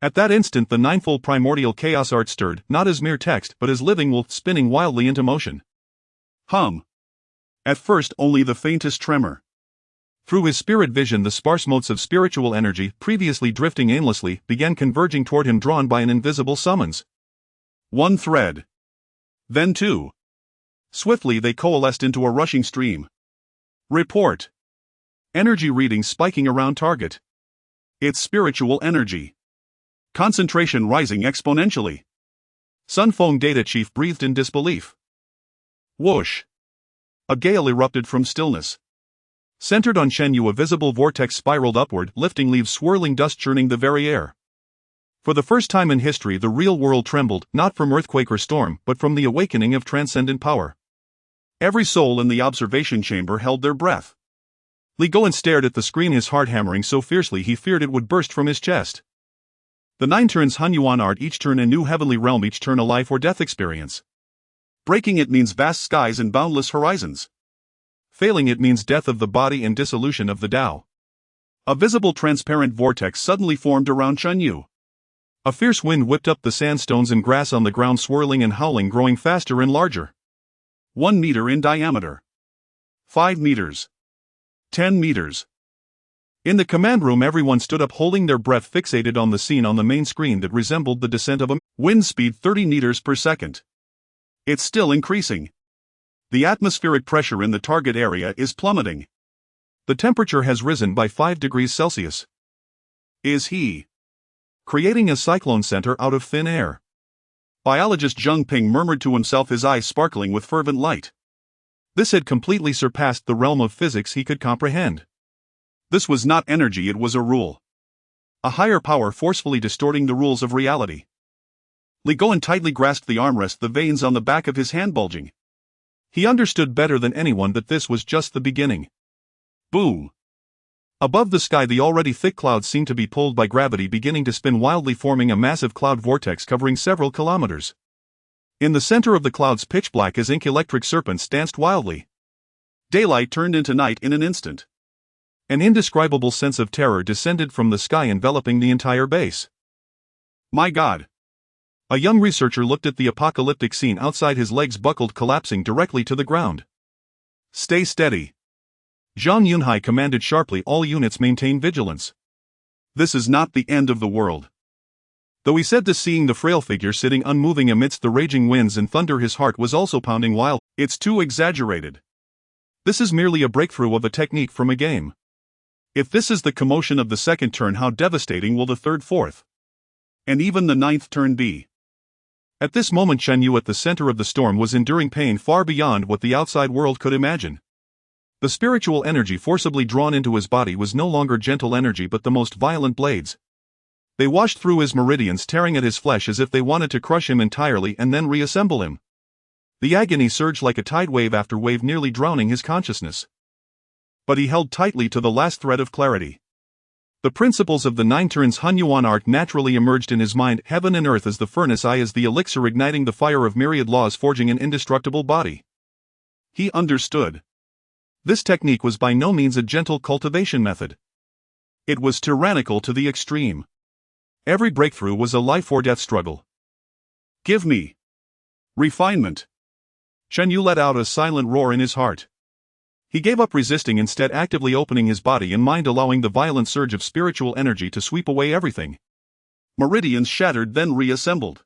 At that instant the ninefold primordial chaos art stirred, not as mere text but as living wolf spinning wildly into motion. Hum. At first only the faintest tremor. Through his spirit vision the sparse motes of spiritual energy, previously drifting aimlessly, began converging toward him, drawn by an invisible summons. One thread. Then 2. Swiftly they coalesced into a rushing stream. Report. Energy readings spiking around target. It's spiritual energy. Concentration rising exponentially. Sun Feng Data Chief breathed in disbelief. Whoosh. A gale erupted from stillness. Centered on Chen Yu, a visible vortex spiraled upward, lifting leaves, swirling dust, churning the very air. For the first time in history the real world trembled, not from earthquake or storm, but from the awakening of transcendent power. Every soul in the observation chamber held their breath. Li Goen stared at the screen, his heart hammering so fiercely he feared it would burst from his chest. The 9 turns Hun Yuan art, each turn a new heavenly realm, each turn a life or death experience. Breaking it means vast skies and boundless horizons. Failing it means death of the body and dissolution of the Tao. A visible transparent vortex suddenly formed around Chen Yu. A fierce wind whipped up the sandstones and grass on the ground, swirling and howling, growing faster and larger. 1 meter in diameter. 5 meters. 10 meters. In the command room everyone stood up, holding their breath, fixated on the scene on the main screen that resembled the descent of a wind speed 30 meters per second. It's still increasing. The atmospheric pressure in the target area is plummeting. The temperature has risen by 5 degrees Celsius. Is he creating a cyclone center out of thin air? Biologist Zheng Ping murmured to himself, his eyes sparkling with fervent light. This had completely surpassed the realm of physics he could comprehend. This was not energy, it was a rule. A higher power forcefully distorting the rules of reality. Li Goen tightly grasped the armrest, the veins on the back of his hand bulging. He understood better than anyone that this was just the beginning. Boom. Above the sky the already thick clouds seemed to be pulled by gravity, beginning to spin wildly, forming a massive cloud vortex covering several kilometers. In the center of the clouds, pitch black as ink, electric serpents danced wildly. Daylight turned into night in an instant. An indescribable sense of terror descended from the sky, enveloping the entire base. My God! A young researcher looked at the apocalyptic scene outside, his legs buckled, collapsing directly to the ground. Stay steady. Zhang Yunhai commanded sharply. All units maintain vigilance. This is not the end of the world. Though he said this, seeing the frail figure sitting unmoving amidst the raging winds and thunder, his heart was also pounding wild. It's too exaggerated. This is merely a breakthrough of a technique from a game. If this is the commotion of the second turn, how devastating will the third, fourth, and even the ninth turn be? At this moment, Shen Yu, at the center of the storm, was enduring pain far beyond what the outside world could imagine. The spiritual energy forcibly drawn into his body was no longer gentle energy but the most violent blades. They washed through his meridians, tearing at his flesh as if they wanted to crush him entirely and then reassemble him. The agony surged like a tide, wave after wave, nearly drowning his consciousness. But he held tightly to the last thread of clarity. The principles of the nine turns Hunyuan art naturally emerged in his mind. Heaven and earth as the furnace, I as the elixir, igniting the fire of myriad laws, forging an indestructible body. He understood. This technique was by no means a gentle cultivation method. It was tyrannical to the extreme. Every breakthrough was a life-or-death struggle. Give me refinement. Shen Yu let out a silent roar in his heart. He gave up resisting, instead actively opening his body and mind, allowing the violent surge of spiritual energy to sweep away everything. Meridians shattered, then reassembled.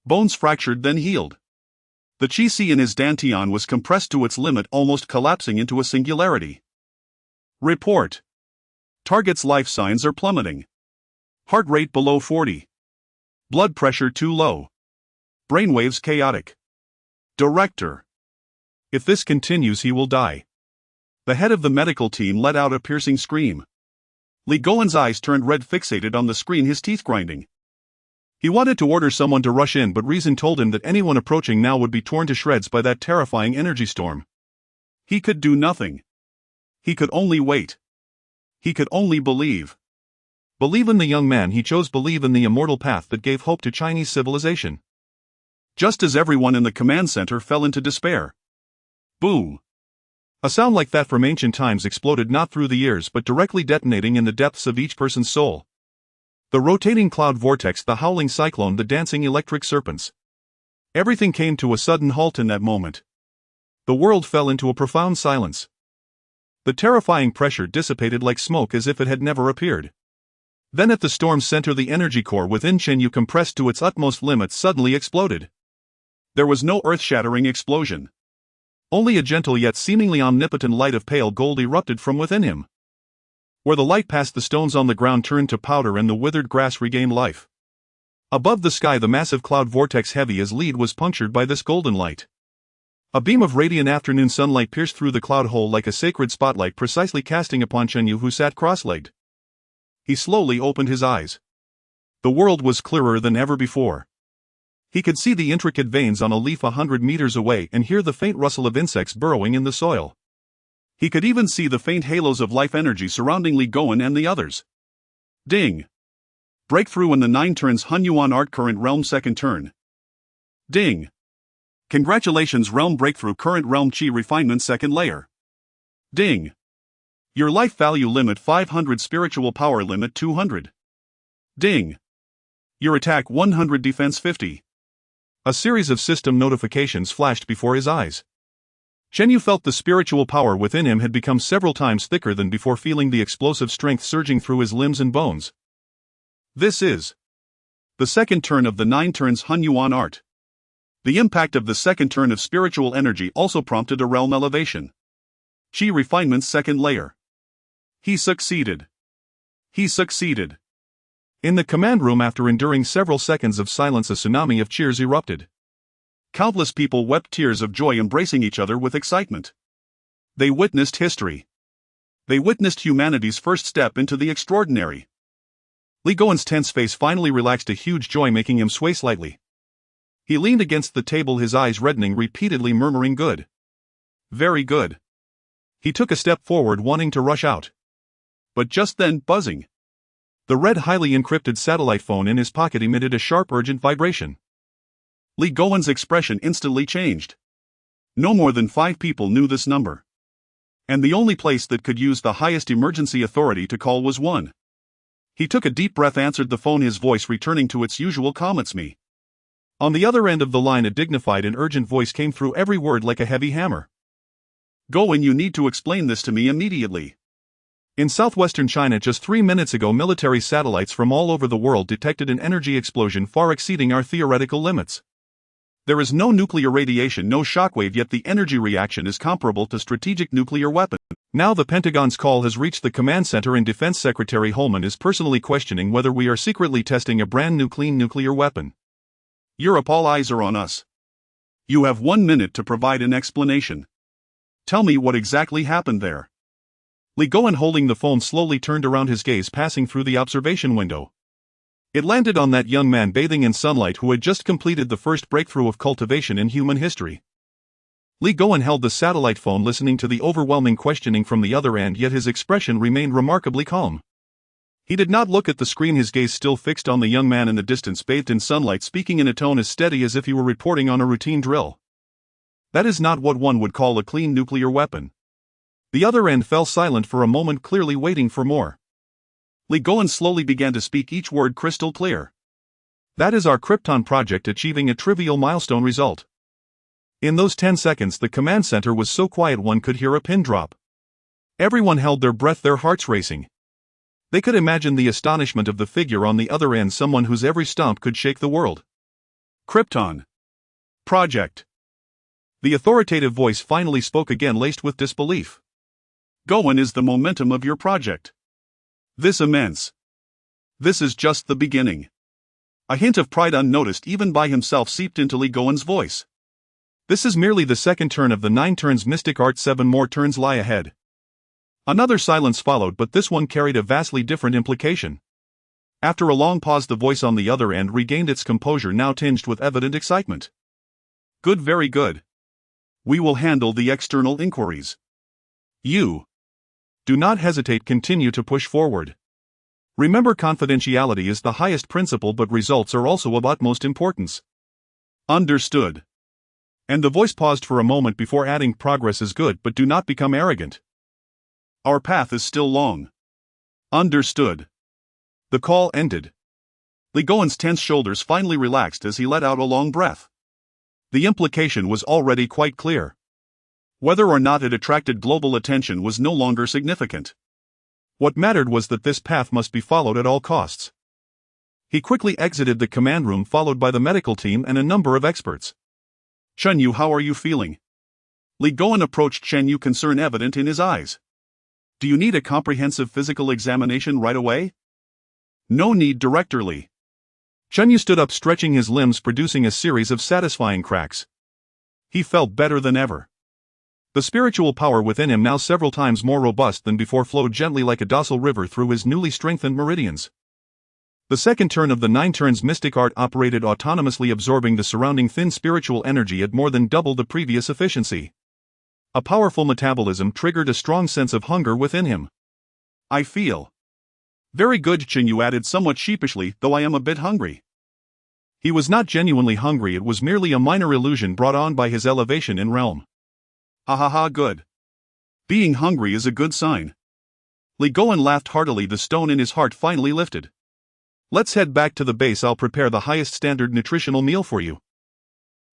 Bones fractured, then healed. The Qi in his dantian was compressed to its limit, almost collapsing into a singularity. Report. Target's life signs are plummeting. Heart rate below 40. Blood pressure too low. Brainwaves chaotic. Director. If this continues, he will die. The head of the medical team let out a piercing scream. Li Goen's eyes turned red, fixated on the screen, his teeth grinding. He wanted to order someone to rush in, but reason told him that anyone approaching now would be torn to shreds by that terrifying energy storm. He could do nothing. He could only wait. He could only believe. Believe in the young man he chose, believe in the immortal path that gave hope to Chinese civilization. Just as everyone in the command center fell into despair. Boom! A sound like that from ancient times exploded not through the ears but directly detonating in the depths of each person's soul. The rotating cloud vortex, the howling cyclone, the dancing electric serpents. Everything came to a sudden halt in that moment. The world fell into a profound silence. The terrifying pressure dissipated like smoke as if it had never appeared. Then at the storm's center, the energy core within Shen Yu, compressed to its utmost limits, suddenly exploded. There was no earth-shattering explosion. Only a gentle yet seemingly omnipotent light of pale gold erupted from within him. Where the light passed, the stones on the ground turned to powder and the withered grass regained life. Above the sky, the massive cloud vortex, heavy as lead, was punctured by this golden light. A beam of radiant afternoon sunlight pierced through the cloud hole like a sacred spotlight, precisely casting upon Shen Yu, who sat cross-legged. He slowly opened his eyes. The world was clearer than ever before. He could see the intricate veins on a leaf 100 meters away and hear the faint rustle of insects burrowing in the soil. He could even see the faint halos of life energy surrounding Li Goen and the others. Ding! Breakthrough in the 9 turns Hunyuan art, current realm, second turn. Ding! Congratulations, realm breakthrough, current realm Qi refinement, second layer. Ding! Your life value limit 500, spiritual power limit 200. Ding! Your attack 100, defense 50. A series of system notifications flashed before his eyes. Shen Yu felt the spiritual power within him had become several times thicker than before, feeling the explosive strength surging through his limbs and bones. This is the second turn of the 9 turns Hunyuan art. The impact of the second turn of spiritual energy also prompted a realm elevation. Qi refinement's second layer. He succeeded. He succeeded. In the command room, after enduring several seconds of silence, a tsunami of cheers erupted. Countless people wept tears of joy, embracing each other with excitement. They witnessed history. They witnessed humanity's first step into the extraordinary. Li Goen's tense face finally relaxed, a huge joy making him sway slightly. He leaned against the table, his eyes reddening, repeatedly murmuring, "Good. Very good." He took a step forward, wanting to rush out. But just then, buzzing. The red, highly encrypted satellite phone in his pocket emitted a sharp, urgent vibration. Li Goen's expression instantly changed. No more than 5 people knew this number. And the only place that could use the highest emergency authority to call was one. He took a deep breath, answered the phone, his voice returning to its usual calm. It's me. On the other end of the line, a dignified and urgent voice came through, every word like a heavy hammer. Go in, you need to explain this to me immediately. In southwestern China just 3 minutes ago, military satellites from all over the world detected an energy explosion far exceeding our theoretical limits. There is no nuclear radiation, no shockwave, yet the energy reaction is comparable to strategic nuclear weapons. Now the Pentagon's call has reached the command center, and Defense Secretary Holman is personally questioning whether we are secretly testing a brand new clean nuclear weapon. Europe, all eyes are on us. You have 1 minute to provide an explanation. Tell me what exactly happened there. Li Goen, holding the phone, slowly turned around, his gaze passing through the observation window. It landed on that young man bathing in sunlight who had just completed the first breakthrough of cultivation in human history. Li Goen held the satellite phone, listening to the overwhelming questioning from the other end, yet his expression remained remarkably calm. He did not look at the screen, his gaze still fixed on the young man in the distance, bathed in sunlight, speaking in a tone as steady as if he were reporting on a routine drill. That is not what one would call a clean nuclear weapon. The other end fell silent for a moment, clearly waiting for more. Li Goen slowly began to speak, each word crystal clear. That is our Krypton project achieving a trivial milestone result. In those 10 seconds the command center was so quiet one could hear a pin drop. Everyone held their breath, their hearts racing. They could imagine the astonishment of the figure on the other end, someone whose every stomp could shake the world. Krypton project. The authoritative voice finally spoke again, laced with disbelief. Goen, is the momentum of your project this immense? This is just the beginning. A hint of pride, unnoticed even by himself, seeped into Li Goen's voice. This is merely the second turn of the 9 turns, mystic art. 7 more turns lie ahead. Another silence followed, but this one carried a vastly different implication. After a long pause, the voice on the other end regained its composure, now tinged with evident excitement. Good, very good. We will handle the external inquiries. You do not hesitate, continue to push forward. Remember, confidentiality is the highest principle, but results are also of utmost importance. Understood. And the voice paused for a moment before adding, progress is good, but do not become arrogant. Our path is still long. Understood. The call ended. Li Goen's tense shoulders finally relaxed as he let out a long breath. The implication was already quite clear. Whether or not it attracted global attention was no longer significant. What mattered was that this path must be followed at all costs. He quickly exited the command room, followed by the medical team and a number of experts. Chen Yu, how are you feeling? Li Goen approached Chen Yu, concern evident in his eyes. Do you need a comprehensive physical examination right away? No need, Director Li. Chen Yu stood up, stretching his limbs, producing a series of satisfying cracks. He felt better than ever. The spiritual power within him, now several times more robust than before, flowed gently like a docile river through his newly strengthened meridians. The second turn of the 9 turns mystic art operated autonomously, absorbing the surrounding thin spiritual energy at more than double the previous efficiency. A powerful metabolism triggered a strong sense of hunger within him. I feel very good, Chen Yu added somewhat sheepishly, though I am a bit hungry. He was not genuinely hungry, it was merely a minor illusion brought on by his elevation in realm. Ha ha ha, good. Being hungry is a good sign. Li Goen laughed heartily, the stone in his heart finally lifted. Let's head back to the base, I'll prepare the highest standard nutritional meal for you.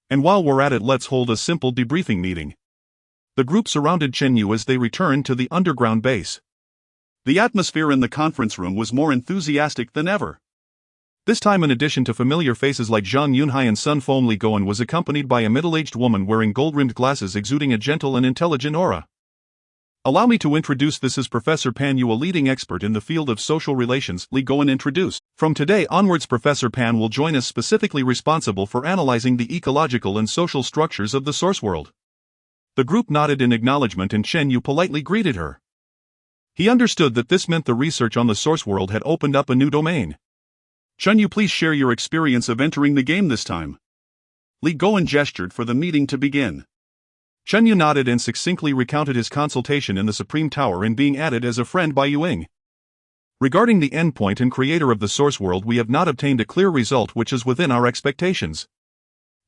And while we're at it, let's hold a simple debriefing meeting. The group surrounded Chen Yu as they returned to the underground base. The atmosphere in the conference room was more enthusiastic than ever. This time, in addition to familiar faces like Zhang Yunhai and Sun Feng, Li Goen was accompanied by a middle-aged woman wearing gold-rimmed glasses, exuding a gentle and intelligent aura. Allow me to introduce, this is Professor Pan Yu, a leading expert in the field of social relations, Li Goen introduced. From today onwards, Professor Pan will join us, specifically responsible for analyzing the ecological and social structures of the source world. The group nodded in acknowledgement and Chen Yu politely greeted her. He understood that this meant the research on the source world had opened up a new domain. Chen Yu, please share your experience of entering the game this time. Li Goen gestured for the meeting to begin. Chen Yu nodded and succinctly recounted his consultation in the Supreme Tower and being added as a friend by Yuing. Regarding the endpoint and creator of the source world, we have not obtained a clear result which is within our expectations.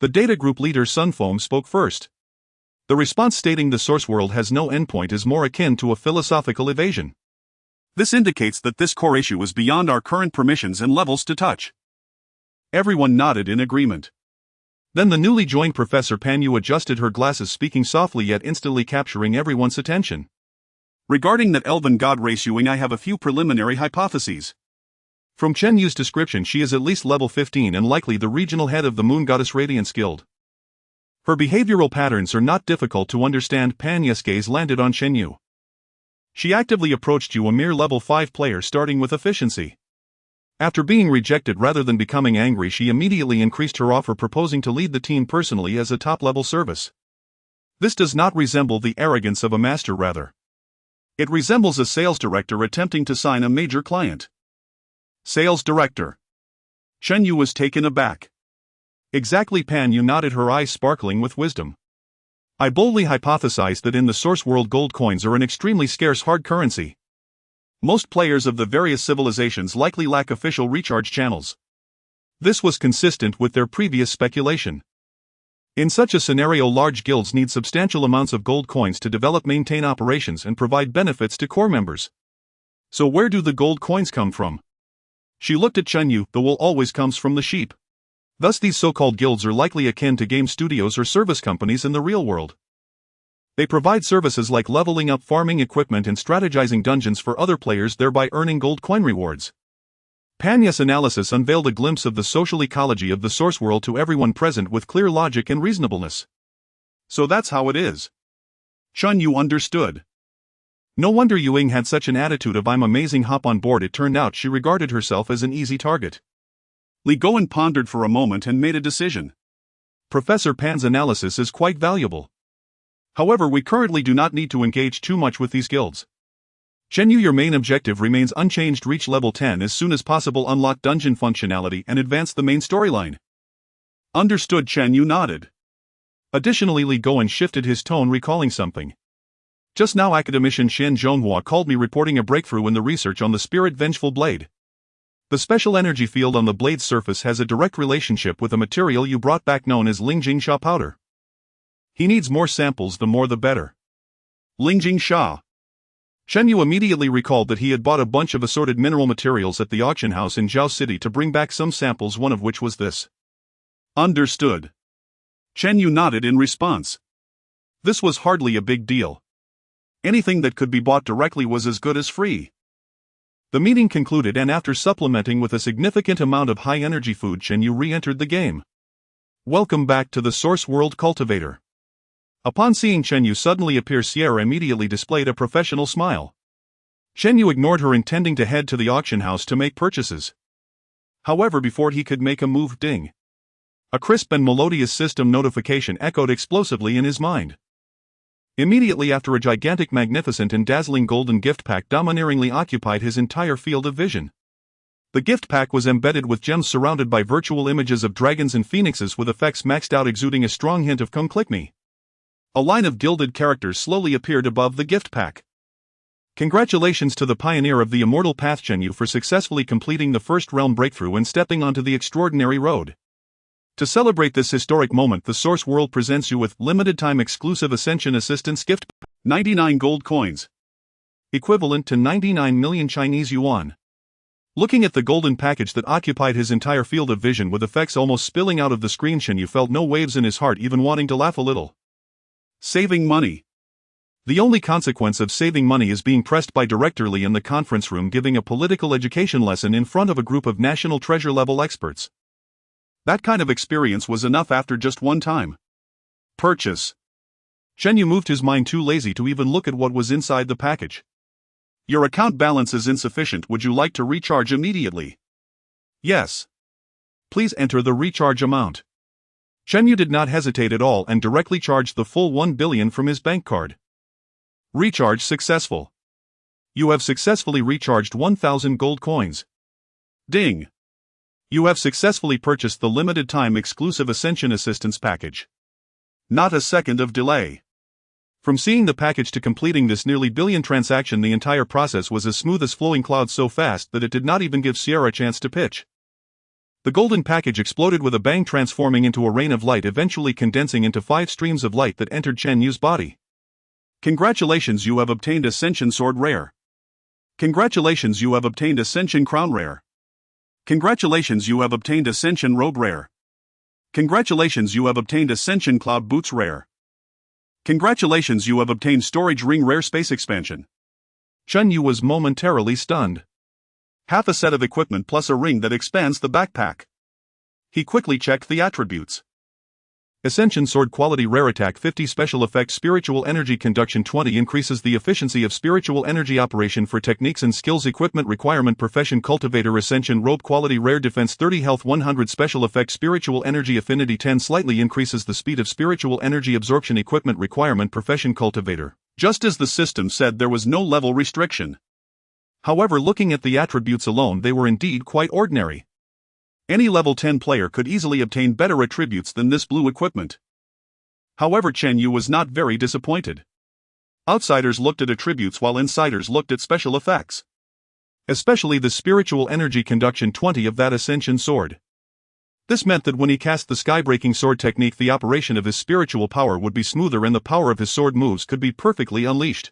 The data group leader Sun Feng spoke first. The response stating the source world has no endpoint is more akin to a philosophical evasion. This indicates that this core issue is beyond our current permissions and levels to touch. Everyone nodded in agreement. Then the newly joined Professor Panyu adjusted her glasses, speaking softly yet instantly capturing everyone's attention. Regarding that elven god race Yuing, I have a few preliminary hypotheses. From Chen Yu's description, she is at least level 15 and likely the regional head of the Moon Goddess Radiance Guild. Her behavioral patterns are not difficult to understand. Panya's gaze landed on Chen Yu. She actively approached you, a mere level 5 player starting with efficiency. After being rejected rather than becoming angry, she immediately increased her offer, proposing to lead the team personally as a top-level service. This does not resemble the arrogance of a master, rather. It resembles a sales director attempting to sign a major client. Sales director. Chen Yu was taken aback. Exactly, Pan Yu nodded, her eyes sparkling with wisdom. I boldly hypothesized that in the source world gold coins are an extremely scarce hard currency. Most players of the various civilizations likely lack official recharge channels. This was consistent with their previous speculation. In such a scenario, large guilds need substantial amounts of gold coins to develop, maintain operations, and provide benefits to core members. So where do the gold coins come from? She looked at Chen Yu. The wool always comes from the sheep. Thus these so-called guilds are likely akin to game studios or service companies in the real world. They provide services like leveling up, farming equipment, and strategizing dungeons for other players, thereby earning gold coin rewards. Panya's analysis unveiled a glimpse of the social ecology of the source world to everyone present with clear logic and reasonableness. So that's how it is. Chen Yu understood. No wonder Yuing had such an attitude of "I'm amazing, hop on board." It turned out she regarded herself as an easy target. Li Goen pondered for a moment and made a decision. Professor Pan's analysis is quite valuable. However, we currently do not need to engage too much with these guilds. Chen Yu, your main objective remains unchanged: reach level 10 as soon as possible, unlock dungeon functionality, and advance the main storyline. Understood, Chen Yu nodded. Additionally, Li Goen shifted his tone, recalling something. Just now Academician Shen Zhonghua called me reporting a breakthrough in the research on the Spirit Vengeful Blade. The special energy field on the blade's surface has a direct relationship with a material you brought back known as Lingjing Sha powder. He needs more samples, the more the better. Lingjing Sha. Chen Yu immediately recalled that he had bought a bunch of assorted mineral materials at the auction house in Zhao City to bring back some samples, one of which was this. Understood. Chen Yu nodded in response. This was hardly a big deal. Anything that could be bought directly was as good as free. The meeting concluded, and after supplementing with a significant amount of high-energy food, Chen Yu re-entered the game. Welcome back to the Source World, Cultivator. Upon seeing Chen Yu suddenly appear, Sierra immediately displayed a professional smile. Chen Yu ignored her, intending to head to the auction house to make purchases. However, before he could make a move, ding! A crisp and melodious system notification echoed explosively in his mind. Immediately after, a gigantic, magnificent, and dazzling golden gift pack domineeringly occupied his entire field of vision. The gift pack was embedded with gems surrounded by virtual images of dragons and phoenixes with effects maxed out, exuding a strong hint of "come click me." A line of gilded characters slowly appeared above the gift pack. Congratulations to the pioneer of the immortal path, Chen Yu, for successfully completing the first realm breakthrough and stepping onto the extraordinary road. To celebrate this historic moment, the Source World presents you with limited-time exclusive Ascension Assistance gift, 99 gold coins, equivalent to 99 million Chinese yuan. Looking at the golden package that occupied his entire field of vision with effects almost spilling out of the screen, Chen Yu felt no waves in his heart, even wanting to laugh a little. Saving money. The only consequence of saving money is being pressed by Director Li in the conference room, giving a political education lesson in front of a group of national treasure-level experts. That kind of experience was enough after just one time. Purchase. Chen Yu moved his mind, too lazy to even look at what was inside the package. Your account balance is insufficient. Would you like to recharge immediately? Yes. Please enter the recharge amount. Chen Yu did not hesitate at all and directly charged the full 1 billion from his bank card. Recharge successful. You have successfully recharged 1,000 gold coins. Ding! You have successfully purchased the limited-time exclusive Ascension Assistance package. Not a second of delay. From seeing the package to completing this nearly billion transaction, the entire process was as smooth as flowing clouds, so fast that it did not even give Sierra a chance to pitch. The golden package exploded with a bang, transforming into a rain of light, eventually condensing into 5 streams of light that entered Chen Yu's body. Congratulations, you have obtained Ascension Sword Rare. Congratulations, you have obtained Ascension Crown Rare. Congratulations, you have obtained Ascension Robe Rare. Congratulations, you have obtained Ascension Cloud Boots Rare. Congratulations, you have obtained Storage Ring Rare Space Expansion. Chen Yu was momentarily stunned. Half a set of equipment plus a ring that expands the backpack. He quickly checked the attributes. Ascension Sword Quality Rare Attack 50 Special Effect Spiritual Energy Conduction 20 increases the efficiency of spiritual energy operation for techniques and skills. Equipment requirement Profession Cultivator Ascension Robe Quality Rare Defense 30 Health 100 Special Effect Spiritual Energy Affinity 10 slightly increases the speed of spiritual energy absorption. Equipment requirement Profession Cultivator. Just as the system said, there was no level restriction. However, looking at the attributes alone, they were indeed quite ordinary. Any level 10 player could easily obtain better attributes than this blue equipment. However, Chen Yu was not very disappointed. Outsiders looked at attributes while insiders looked at special effects. Especially the spiritual energy conduction 20 of that Ascension sword. This meant that when he cast the skybreaking sword technique, the operation of his spiritual power would be smoother and the power of his sword moves could be perfectly unleashed.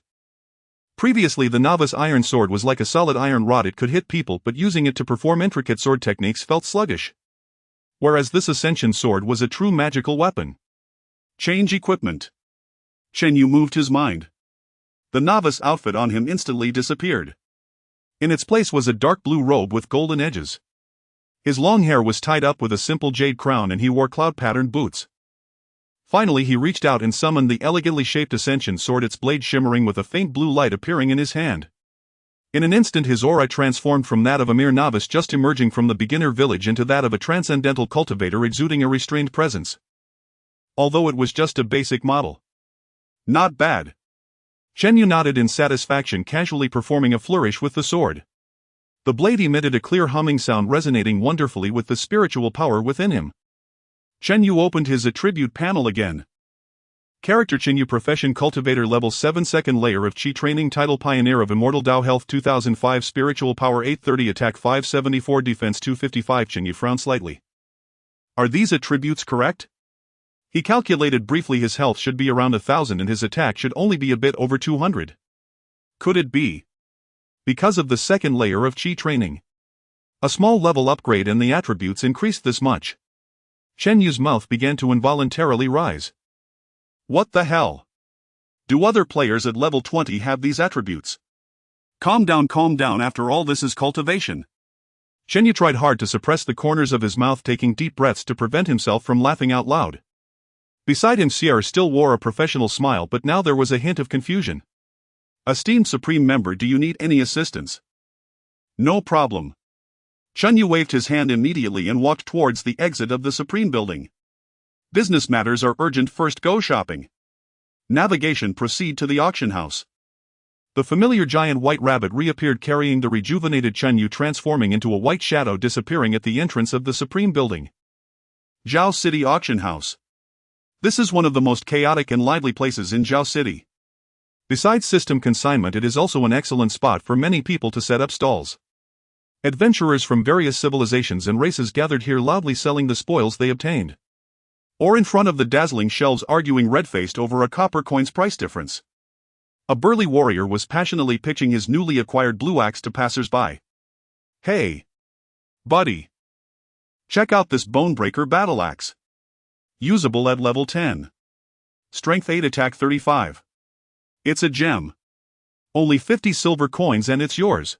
Previously, the novice iron sword was like a solid iron rod. It could hit people, but using it to perform intricate sword techniques felt sluggish. Whereas this Ascension sword was a true magical weapon. Change equipment. Chen Yu moved his mind. The novice outfit on him instantly disappeared. In its place was a dark blue robe with golden edges. His long hair was tied up with a simple jade crown and he wore cloud-patterned boots. Finally, he reached out and summoned the elegantly shaped Ascension sword, its blade shimmering with a faint blue light appearing in his hand. In an instant, his aura transformed from that of a mere novice just emerging from the beginner village into that of a transcendental cultivator exuding a restrained presence. Although it was just a basic model. Not bad. Chen Yu nodded in satisfaction, casually performing a flourish with the sword. The blade emitted a clear humming sound, resonating wonderfully with the spiritual power within him. Chen Yu opened his attribute panel again. Character Chen Yu, Profession Cultivator, Level 7, Second Layer of Qi Training, Title Pioneer of Immortal Dao, Health 2005, Spiritual Power 830, Attack 574, Defense 255. Chen Yu frowned slightly. Are these attributes correct? He calculated briefly. His health should be around 1,000 and his attack should only be a bit over 200. Could it be because of the second layer of Qi Training? A small level upgrade and the attributes increased this much. Chen Yu's mouth began to involuntarily rise. What the hell? Do other players at level 20 have these attributes? Calm down, after all this is cultivation. Chen Yu tried hard to suppress the corners of his mouth, taking deep breaths to prevent himself from laughing out loud. Beside him, Sierra still wore a professional smile, but now there was a hint of confusion. Esteemed Supreme Member, do you need any assistance? No problem. Chen Yu waved his hand immediately and walked towards the exit of the Supreme Building. Business matters are urgent, first go shopping. Navigation, proceed to the auction house. The familiar giant white rabbit reappeared carrying the rejuvenated Chen Yu, transforming into a white shadow, disappearing at the entrance of the Supreme Building. Zhao City Auction House. This is one of the most chaotic and lively places in Zhao City. Besides system consignment, it is also an excellent spot for many people to set up stalls. Adventurers from various civilizations and races gathered here, loudly selling the spoils they obtained. Or in front of the dazzling shelves, arguing red-faced over a copper coin's price difference. A burly warrior was passionately pitching his newly acquired blue axe to passers-by. Hey, buddy. Check out this Bonebreaker battle axe. Usable at level 10. Strength 8, Attack 35. It's a gem. Only 50 silver coins and it's yours.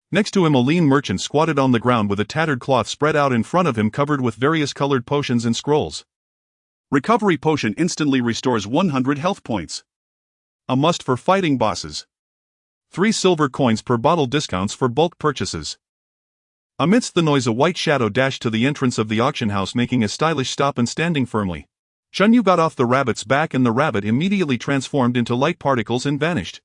Next to him, a lean merchant squatted on the ground with a tattered cloth spread out in front of him, covered with various colored potions and scrolls. Recovery potion instantly restores 100 health points. A must for fighting bosses. 3 silver coins per bottle, discounts for bulk purchases. Amidst the noise, a white shadow dashed to the entrance of the auction house, making a stylish stop and standing firmly. Chen Yu got off the rabbit's back and the rabbit immediately transformed into light particles and vanished.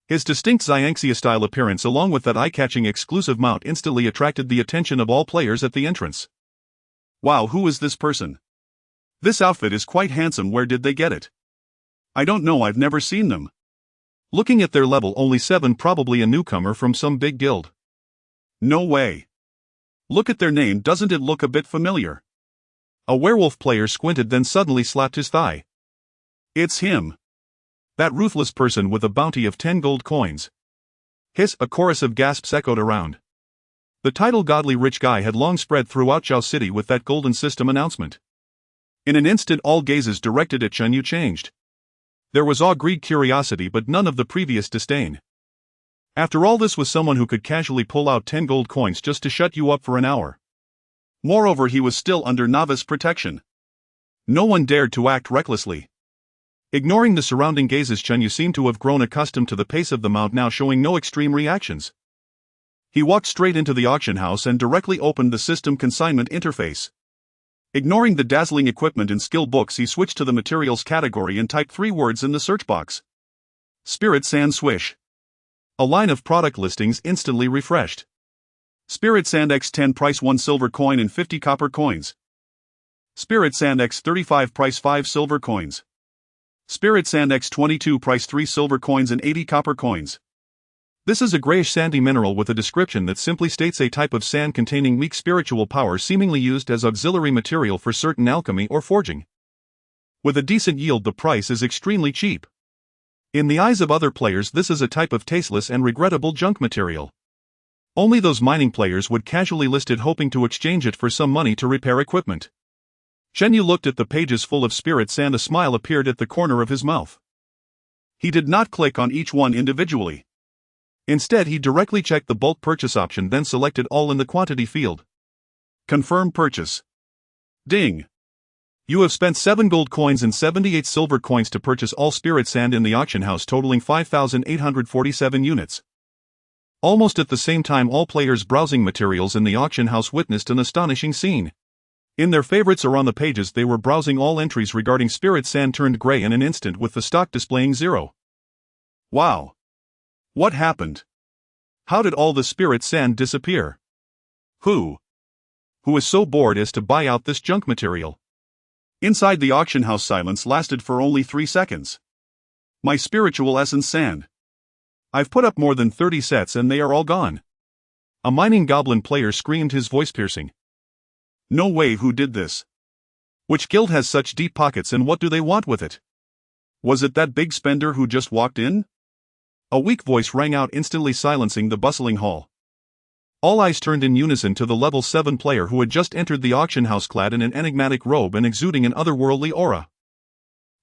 His distinct Xianxia-style appearance, along with that eye-catching exclusive mount, instantly attracted the attention of all players at the entrance. Wow, who is this person? This outfit is quite handsome. Where did they get it? I don't know, I've never seen them. Looking at their level, only 7, probably a newcomer from some big guild. No way. Look at their name, doesn't it look a bit familiar? A werewolf player squinted, then suddenly slapped his thigh. It's him. That ruthless person with a bounty of 10 gold coins. Hiss, a chorus of gasps echoed around. The title Godly Rich Guy had long spread throughout Zhao City with that golden system announcement. In an instant all gazes directed at Chen Yu changed. There was awe, greed, curiosity, but none of the previous disdain. After all, this was someone who could casually pull out 10 gold coins just to shut you up for an hour. Moreover, he was still under novice protection. No one dared to act recklessly. Ignoring the surrounding gazes, Chen Yu seemed to have grown accustomed to the pace of the mount, now showing no extreme reactions. He walked straight into the auction house and directly opened the system consignment interface. Ignoring the dazzling equipment and skill books, he switched to the materials category and typed 3 words in the search box. Spirit Sand Swish. A line of product listings instantly refreshed. Spirit Sand X10 price 1 silver coin and 50 copper coins. Spirit Sand X35 price 5 silver coins. Spirit Sand X22 price 3 silver coins and 80 copper coins. This is a grayish sandy mineral with a description that simply states a type of sand containing weak spiritual power, seemingly used as auxiliary material for certain alchemy or forging. With a decent yield, the price is extremely cheap. In the eyes of other players, this is a type of tasteless and regrettable junk material. Only those mining players would casually list it, hoping to exchange it for some money to repair equipment. Chen Yu looked at the pages full of spirit sand. A smile appeared at the corner of his mouth. He did not click on each one individually. Instead, he directly checked the bulk purchase option, then selected all in the quantity field. Confirm purchase. Ding. You have spent 7 gold coins and 78 silver coins to purchase all spirit sand in the auction house, totaling 5,847 units. Almost at the same time, all players browsing materials in the auction house witnessed an astonishing scene. In their favorites or on the pages they were browsing, all entries regarding spirit sand turned gray in an instant, with the stock displaying 0. Wow. What happened? How did all the spirit sand disappear? Who is so bored as to buy out this junk material? Inside the auction house, silence lasted for only 3 seconds. My spiritual essence sand. I've put up more than 30 sets and they are all gone. A mining goblin player screamed, his voice piercing. No way, who did this? Which guild has such deep pockets and what do they want with it? Was it that big spender who just walked in? A weak voice rang out, instantly silencing the bustling hall. All eyes turned in unison to the level 7 player who had just entered the auction house clad in an enigmatic robe and exuding an otherworldly aura.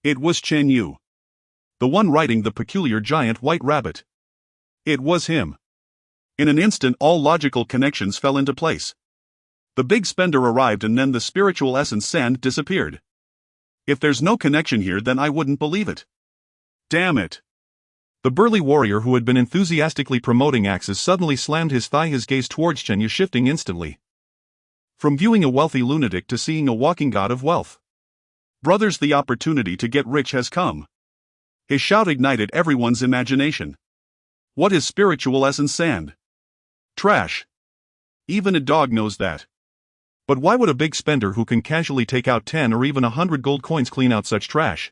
It was Chen Yu. The one riding the peculiar giant white rabbit. It was him. In an instant all logical connections fell into place. The big spender arrived and then the spiritual essence sand disappeared. If there's no connection here, then I wouldn't believe it. Damn it. The burly warrior who had been enthusiastically promoting axes suddenly slammed his thigh, his gaze towards Chen Yu shifting instantly. From viewing a wealthy lunatic to seeing a walking god of wealth. Brothers, the opportunity to get rich has come. His shout ignited everyone's imagination. What is spiritual essence sand? Trash. Even a dog knows that. But why would a big spender who can casually take out 10 or even 100 gold coins clean out such trash?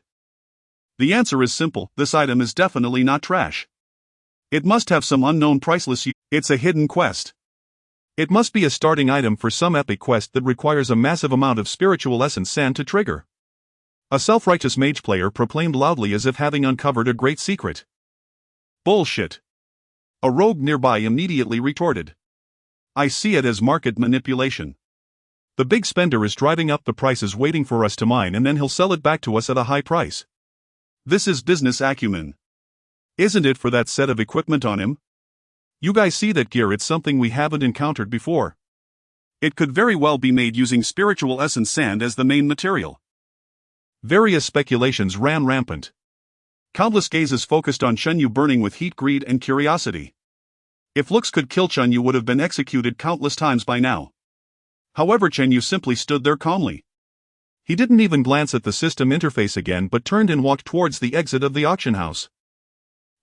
The answer is simple: this item is definitely not trash. It must have some unknown priceless use. It's a hidden quest. It must be a starting item for some epic quest that requires a massive amount of spiritual essence sand to trigger. A self-righteous mage player proclaimed loudly as if having uncovered a great secret. Bullshit. A rogue nearby immediately retorted. I see it as market manipulation. The big spender is driving up the prices waiting for us to mine, and then he'll sell it back to us at a high price. This is business acumen. Isn't it, for that set of equipment on him? You guys see that gear? It's something we haven't encountered before. It could very well be made using spiritual essence sand as the main material. Various speculations ran rampant. Countless gazes focused on Chen Yu, burning with heat, greed, and curiosity. If looks could kill, Chen Yu would have been executed countless times by now. However, Chen Yu simply stood there calmly. He didn't even glance at the system interface again, but turned and walked towards the exit of the auction house.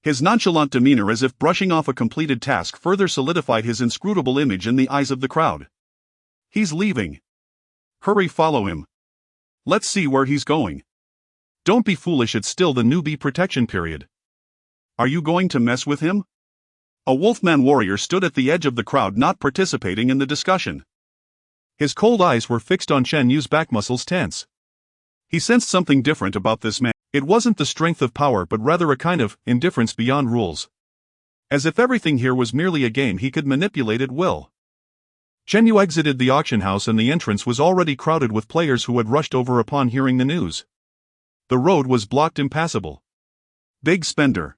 His nonchalant demeanor, as if brushing off a completed task, further solidified his inscrutable image in the eyes of the crowd. He's leaving. Hurry, follow him. Let's see where he's going. Don't be foolish, it's still the newbie protection period. Are you going to mess with him? A wolfman warrior stood at the edge of the crowd, not participating in the discussion. His cold eyes were fixed on Chen Yu's back muscles tense. He sensed something different about this man. It wasn't the strength of power but rather a kind of indifference beyond rules. As if everything here was merely a game he could manipulate at will. Chen Yu exited the auction house and the entrance was already crowded with players who had rushed over upon hearing the news. The road was blocked impassable. Big spender.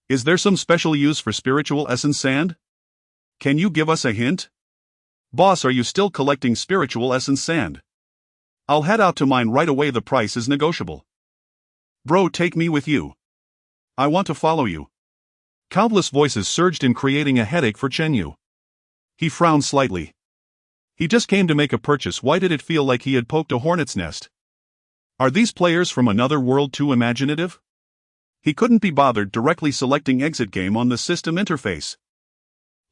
Is there some special use for spiritual essence sand? Can you give us a hint? Boss, are you still collecting spiritual essence sand? I'll head out to mine right away, the price is negotiable. Bro, take me with you. I want to follow you. Countless voices surged in, creating a headache for Chen Yu. He frowned slightly. He just came to make a purchase. Why did it feel like he had poked a hornet's nest? Are these players from another world too imaginative? He couldn't be bothered directly selecting exit game on the system interface.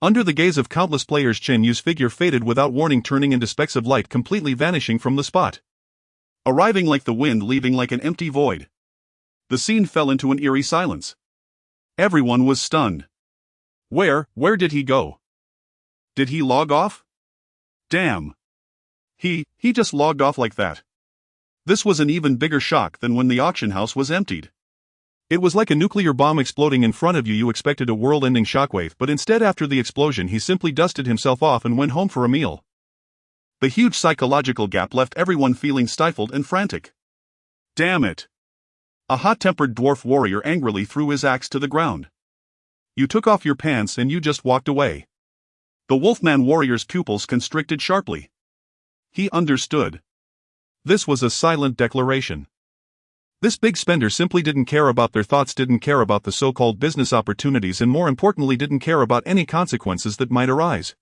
Under the gaze of countless players, Chen Yu's figure faded without warning, turning into specks of light, completely vanishing from the spot. Arriving like the wind, leaving like an empty void. The scene fell into an eerie silence. Everyone was stunned. Where did he go? Did he log off? Damn. He just logged off like that. This was an even bigger shock than when the auction house was emptied. It was like a nuclear bomb exploding in front of you. You expected a world-ending shockwave, but instead, after the explosion, he simply dusted himself off and went home for a meal. The huge psychological gap left everyone feeling stifled and frantic. Damn it. A hot-tempered dwarf warrior angrily threw his axe to the ground. You took off your pants and you just walked away. The Wolfman warrior's pupils constricted sharply. He understood. This was a silent declaration. This big spender simply didn't care about their thoughts, didn't care about the so-called business opportunities, and more importantly didn't care about any consequences that might arise.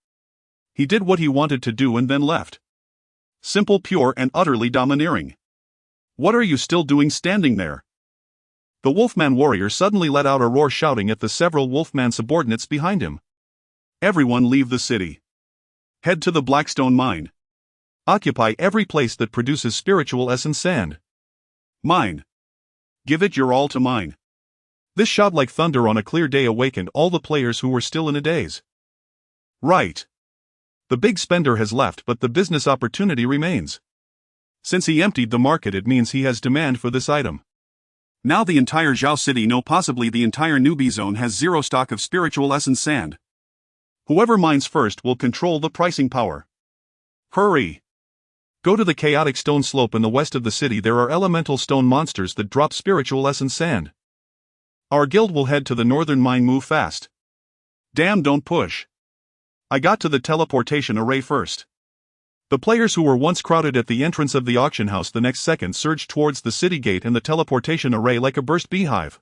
He did what he wanted to do and then left. Simple, pure, and utterly domineering. What are you still doing standing there? The Wolfman warrior suddenly let out a roar, shouting at the several Wolfman subordinates behind him. Everyone leave the city. Head to the Blackstone mine. Occupy every place that produces spiritual essence sand. Mine. Give it your all to mine. This shout like thunder on a clear day awakened all the players who were still in a daze. Right. The big spender has left, but the business opportunity remains. Since he emptied the market, it means he has demand for this item. Now the entire Zhao City, no, possibly the entire newbie zone, has zero stock of spiritual essence sand. Whoever mines first will control the pricing power. Hurry! Go to the chaotic stone slope in the west of the city. There are elemental stone monsters that drop spiritual essence sand. Our guild will head to the northern mine. Move fast. Damn, don't push. I got to the teleportation array first. The players who were once crowded at the entrance of the auction house the next second surged towards the city gate and the teleportation array like a burst beehive.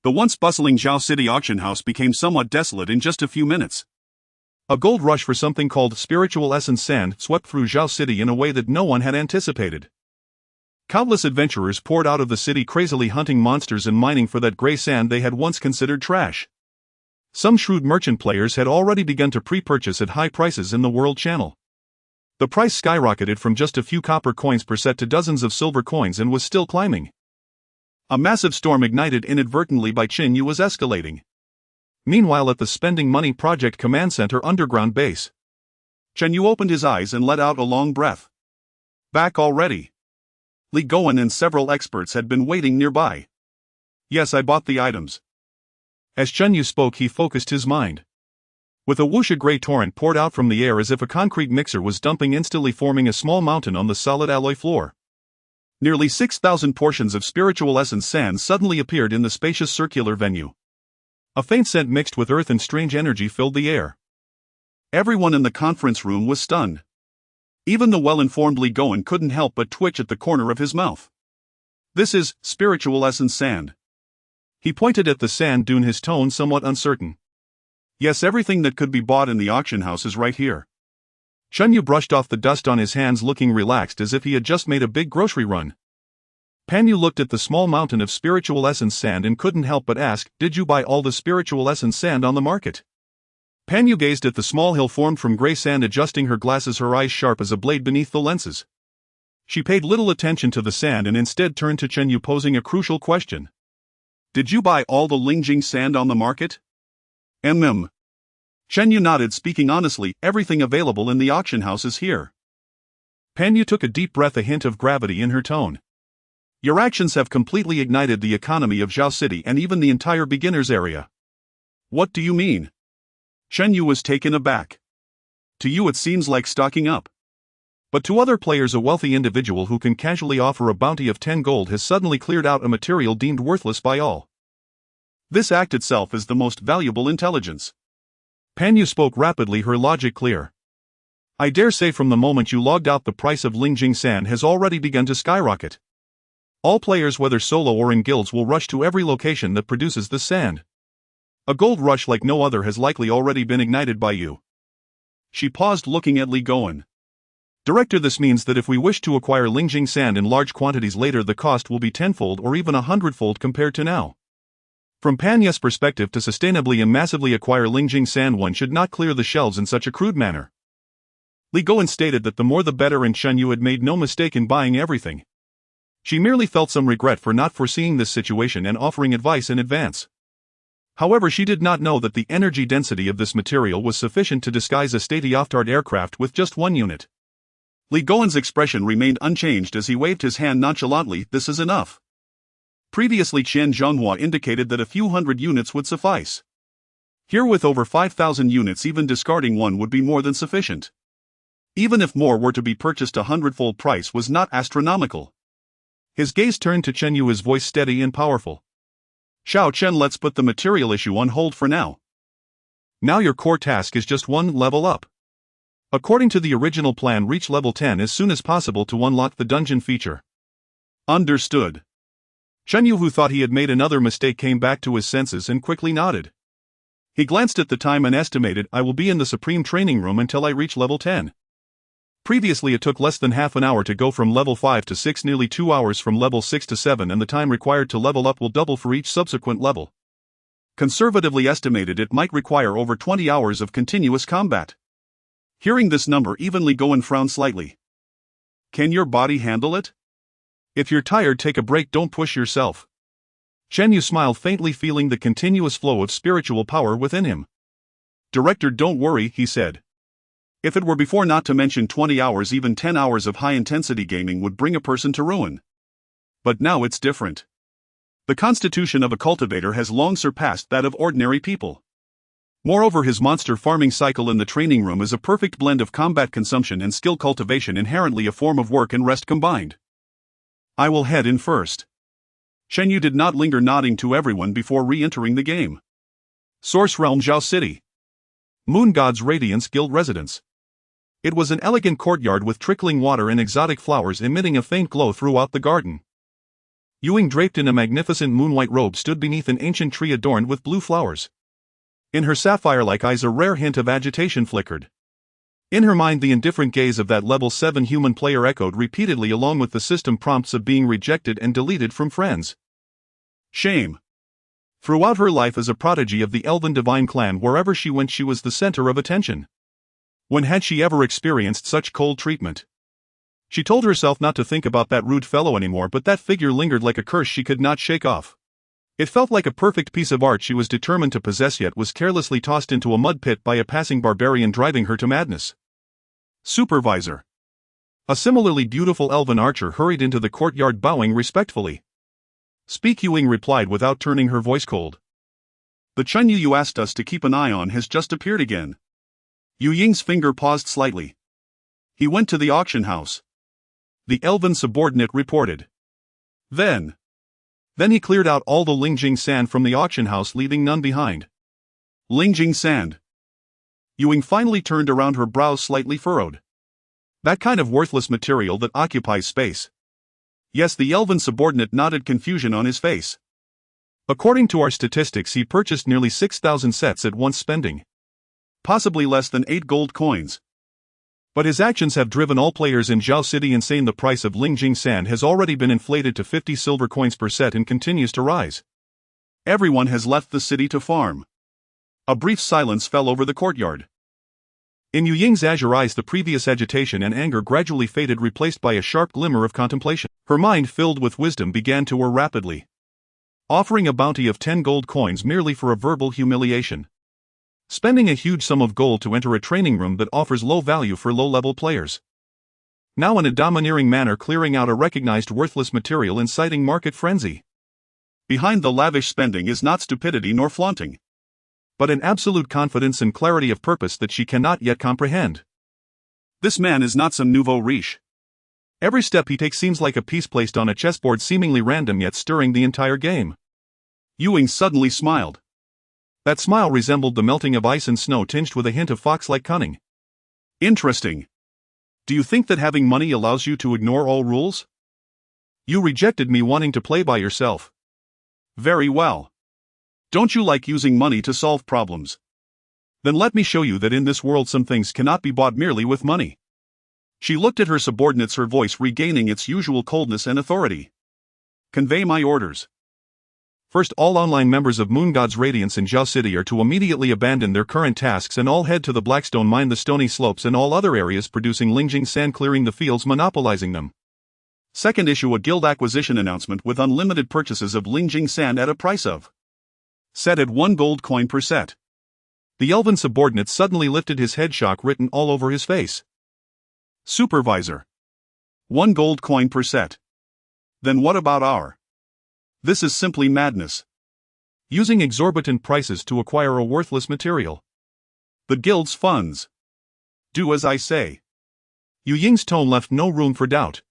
The once bustling Zhao City auction house became somewhat desolate in just a few minutes. A gold rush for something called spiritual essence sand swept through Zhao City in a way that no one had anticipated. Countless adventurers poured out of the city, crazily hunting monsters and mining for that gray sand they had once considered trash. Some shrewd merchant players had already begun to pre-purchase at high prices in the World Channel. The price skyrocketed from just a few copper coins per set to dozens of silver coins and was still climbing. A massive storm ignited inadvertently by Chen Yu was escalating. Meanwhile, at the Spending Money Project Command Center underground base, Chen Yu opened his eyes and let out a long breath. Back already? Li Goen and several experts had been waiting nearby. Yes, I bought the items. As Chen Yu spoke, he focused his mind. With a whoosh, a gray torrent poured out from the air as if a concrete mixer was dumping, instantly forming a small mountain on the solid alloy floor. Nearly 6,000 portions of spiritual essence sand suddenly appeared in the spacious circular venue. A faint scent mixed with earth and strange energy filled the air. Everyone in the conference room was stunned. Even the well-informed Li Goen couldn't help but twitch at the corner of his mouth. This is spiritual essence sand. He pointed at the sand dune, his tone somewhat uncertain. Yes, everything that could be bought in the auction house is right here. Chen Yu brushed off the dust on his hands, looking relaxed as if he had just made a big grocery run. Pan Yu looked at the small mountain of spiritual essence sand and couldn't help but ask, did you buy all the spiritual essence sand on the market? Pan Yu gazed at the small hill formed from gray sand, adjusting her glasses, her eyes sharp as a blade beneath the lenses. She paid little attention to the sand and instead turned to Chen Yu, posing a crucial question. Did you buy all the Lingjing sand on the market? Chen Yu nodded, speaking honestly, everything available in the auction house is here. Pan Yu took a deep breath, a hint of gravity in her tone. Your actions have completely ignited the economy of Zhao City and even the entire beginners area. What do you mean? Shen Yu was taken aback. To you it seems like stocking up. But to other players, a wealthy individual who can casually offer a bounty of 10 gold has suddenly cleared out a material deemed worthless by all. This act itself is the most valuable intelligence. Pan Yu spoke rapidly, her logic clear. I dare say from the moment you logged out, the price of Lingjing Sand has already begun to skyrocket. All players, whether solo or in guilds, will rush to every location that produces this sand. A gold rush like no other has likely already been ignited by you. She paused, looking at Li Goen. Director, this means that if we wish to acquire Lingjing Sand in large quantities later, the cost will be tenfold or even 100-fold compared to now. From Pan Yu's perspective, to sustainably and massively acquire Lingjing Sand, one should not clear the shelves in such a crude manner. Li Goen stated that the more the better, and Shen Yu had made no mistake in buying everything. She merely felt some regret for not foreseeing this situation and offering advice in advance. However, she did not know that the energy density of this material was sufficient to disguise a state-of-the-art aircraft with just one unit. Li Goen's expression remained unchanged as he waved his hand nonchalantly. This is enough. Previously, Chen Zhonghua indicated that a few hundred units would suffice. Here, with over 5,000 units, even discarding one would be more than sufficient. Even if more were to be purchased, 100-fold price was not astronomical. His gaze turned to Chen Yu, his voice steady and powerful. Xiao Chen, let's put the material issue on hold for now. Now your core task is just one level up. According to the original plan, reach level 10 as soon as possible to unlock the dungeon feature. Understood. Chen Yu, who thought he had made another mistake, came back to his senses and quickly nodded. He glanced at the time and estimated, I will be in the Supreme Training Room until I reach level 10. Previously it took less than half an hour to go from level 5 to 6, nearly 2 hours from level 6 to 7, and the time required to level up will double for each subsequent level. Conservatively estimated, it might require over 20 hours of continuous combat. Hearing this number, even Li Goen frowned slightly. Can your body handle it? If you're tired, take a break, don't push yourself. Chen Yu smiled faintly, feeling the continuous flow of spiritual power within him. Director, don't worry, he said. If it were before, not to mention 20 hours, even 10 hours of high-intensity gaming would bring a person to ruin. But now it's different. The constitution of a cultivator has long surpassed that of ordinary people. Moreover, his monster farming cycle in the training room is a perfect blend of combat consumption and skill cultivation, inherently a form of work and rest combined. I will head in first. Shen Yu did not linger, nodding to everyone before re-entering the game. Source Realm, Zhao City. Moon God's Radiance Guild Residence. It was an elegant courtyard with trickling water and exotic flowers emitting a faint glow throughout the garden. Yuing, draped in a magnificent moon-white robe, stood beneath an ancient tree adorned with blue flowers. In her sapphire-like eyes a rare hint of agitation flickered. In her mind, the indifferent gaze of that level 7 human player echoed repeatedly, along with the system prompts of being rejected and deleted from friends. Shame. Throughout her life as a prodigy of the Elven Divine Clan, wherever she went she was the center of attention. When had she ever experienced such cold treatment? She told herself not to think about that rude fellow anymore, but that figure lingered like a curse she could not shake off. It felt like a perfect piece of art she was determined to possess, yet was carelessly tossed into a mud pit by a passing barbarian, driving her to madness. Supervisor. A similarly beautiful elven archer hurried into the courtyard, bowing respectfully. Speak, Yuing replied without turning her voice cold. The Chen Yu you asked us to keep an eye on has just appeared again. Yu Ying's finger paused slightly. He went to the auction house. The elven subordinate reported. Then he cleared out all the Lingjing Sand from the auction house, leaving none behind. Lingjing Sand. Yuing finally turned around, her brows slightly furrowed. That kind of worthless material that occupies space. Yes, the elven subordinate nodded, confusion on his face. According to our statistics, he purchased nearly 6,000 sets at once, spending possibly less than 8 gold coins. But his actions have driven all players in Zhao City insane. The price of Lingjing Sand has already been inflated to 50 silver coins per set and continues to rise. Everyone has left the city to farm. A brief silence fell over the courtyard. In Yu Ying's azure eyes, the previous agitation and anger gradually faded, replaced by a sharp glimmer of contemplation. Her mind, filled with wisdom, began to whir rapidly. Offering a bounty of 10 gold coins merely for a verbal humiliation. Spending a huge sum of gold to enter a training room that offers low value for low-level players. now in a domineering manner clearing out a recognized worthless material inciting market frenzy. Behind the lavish spending is not stupidity nor flaunting, but an absolute confidence and clarity of purpose that she cannot yet comprehend. This man is not some nouveau riche. Every step he takes seems like a piece placed on a chessboard, seemingly random yet stirring the entire game. Ewing suddenly smiled. That smile resembled the melting of ice and snow tinged with a hint of fox-like cunning. Interesting. Do you think that having money allows you to ignore all rules? You rejected me wanting to play by yourself. Very well. Don't you like using money to solve problems? Then let me show you that in this world some things cannot be bought merely with money. She looked at her subordinates, her voice regaining its usual coldness and authority. Convey my orders. First, all online members of Moon God's Radiance in Zhao City are to immediately abandon their current tasks and all head to the Blackstone Mine, the Stony Slopes and all other areas producing Lingjing sand, clearing the fields, monopolizing them. Second, issue a guild acquisition announcement with unlimited purchases of Lingjing sand at a price of set at 1 gold coin per set. The elven subordinate suddenly lifted his head, shock written all over his face. Supervisor. 1 gold coin per set. Then what about our? This is simply madness. Using exorbitant prices to acquire a worthless material. The guild's funds. Do as I say. Yu Ying's tone left no room for doubt.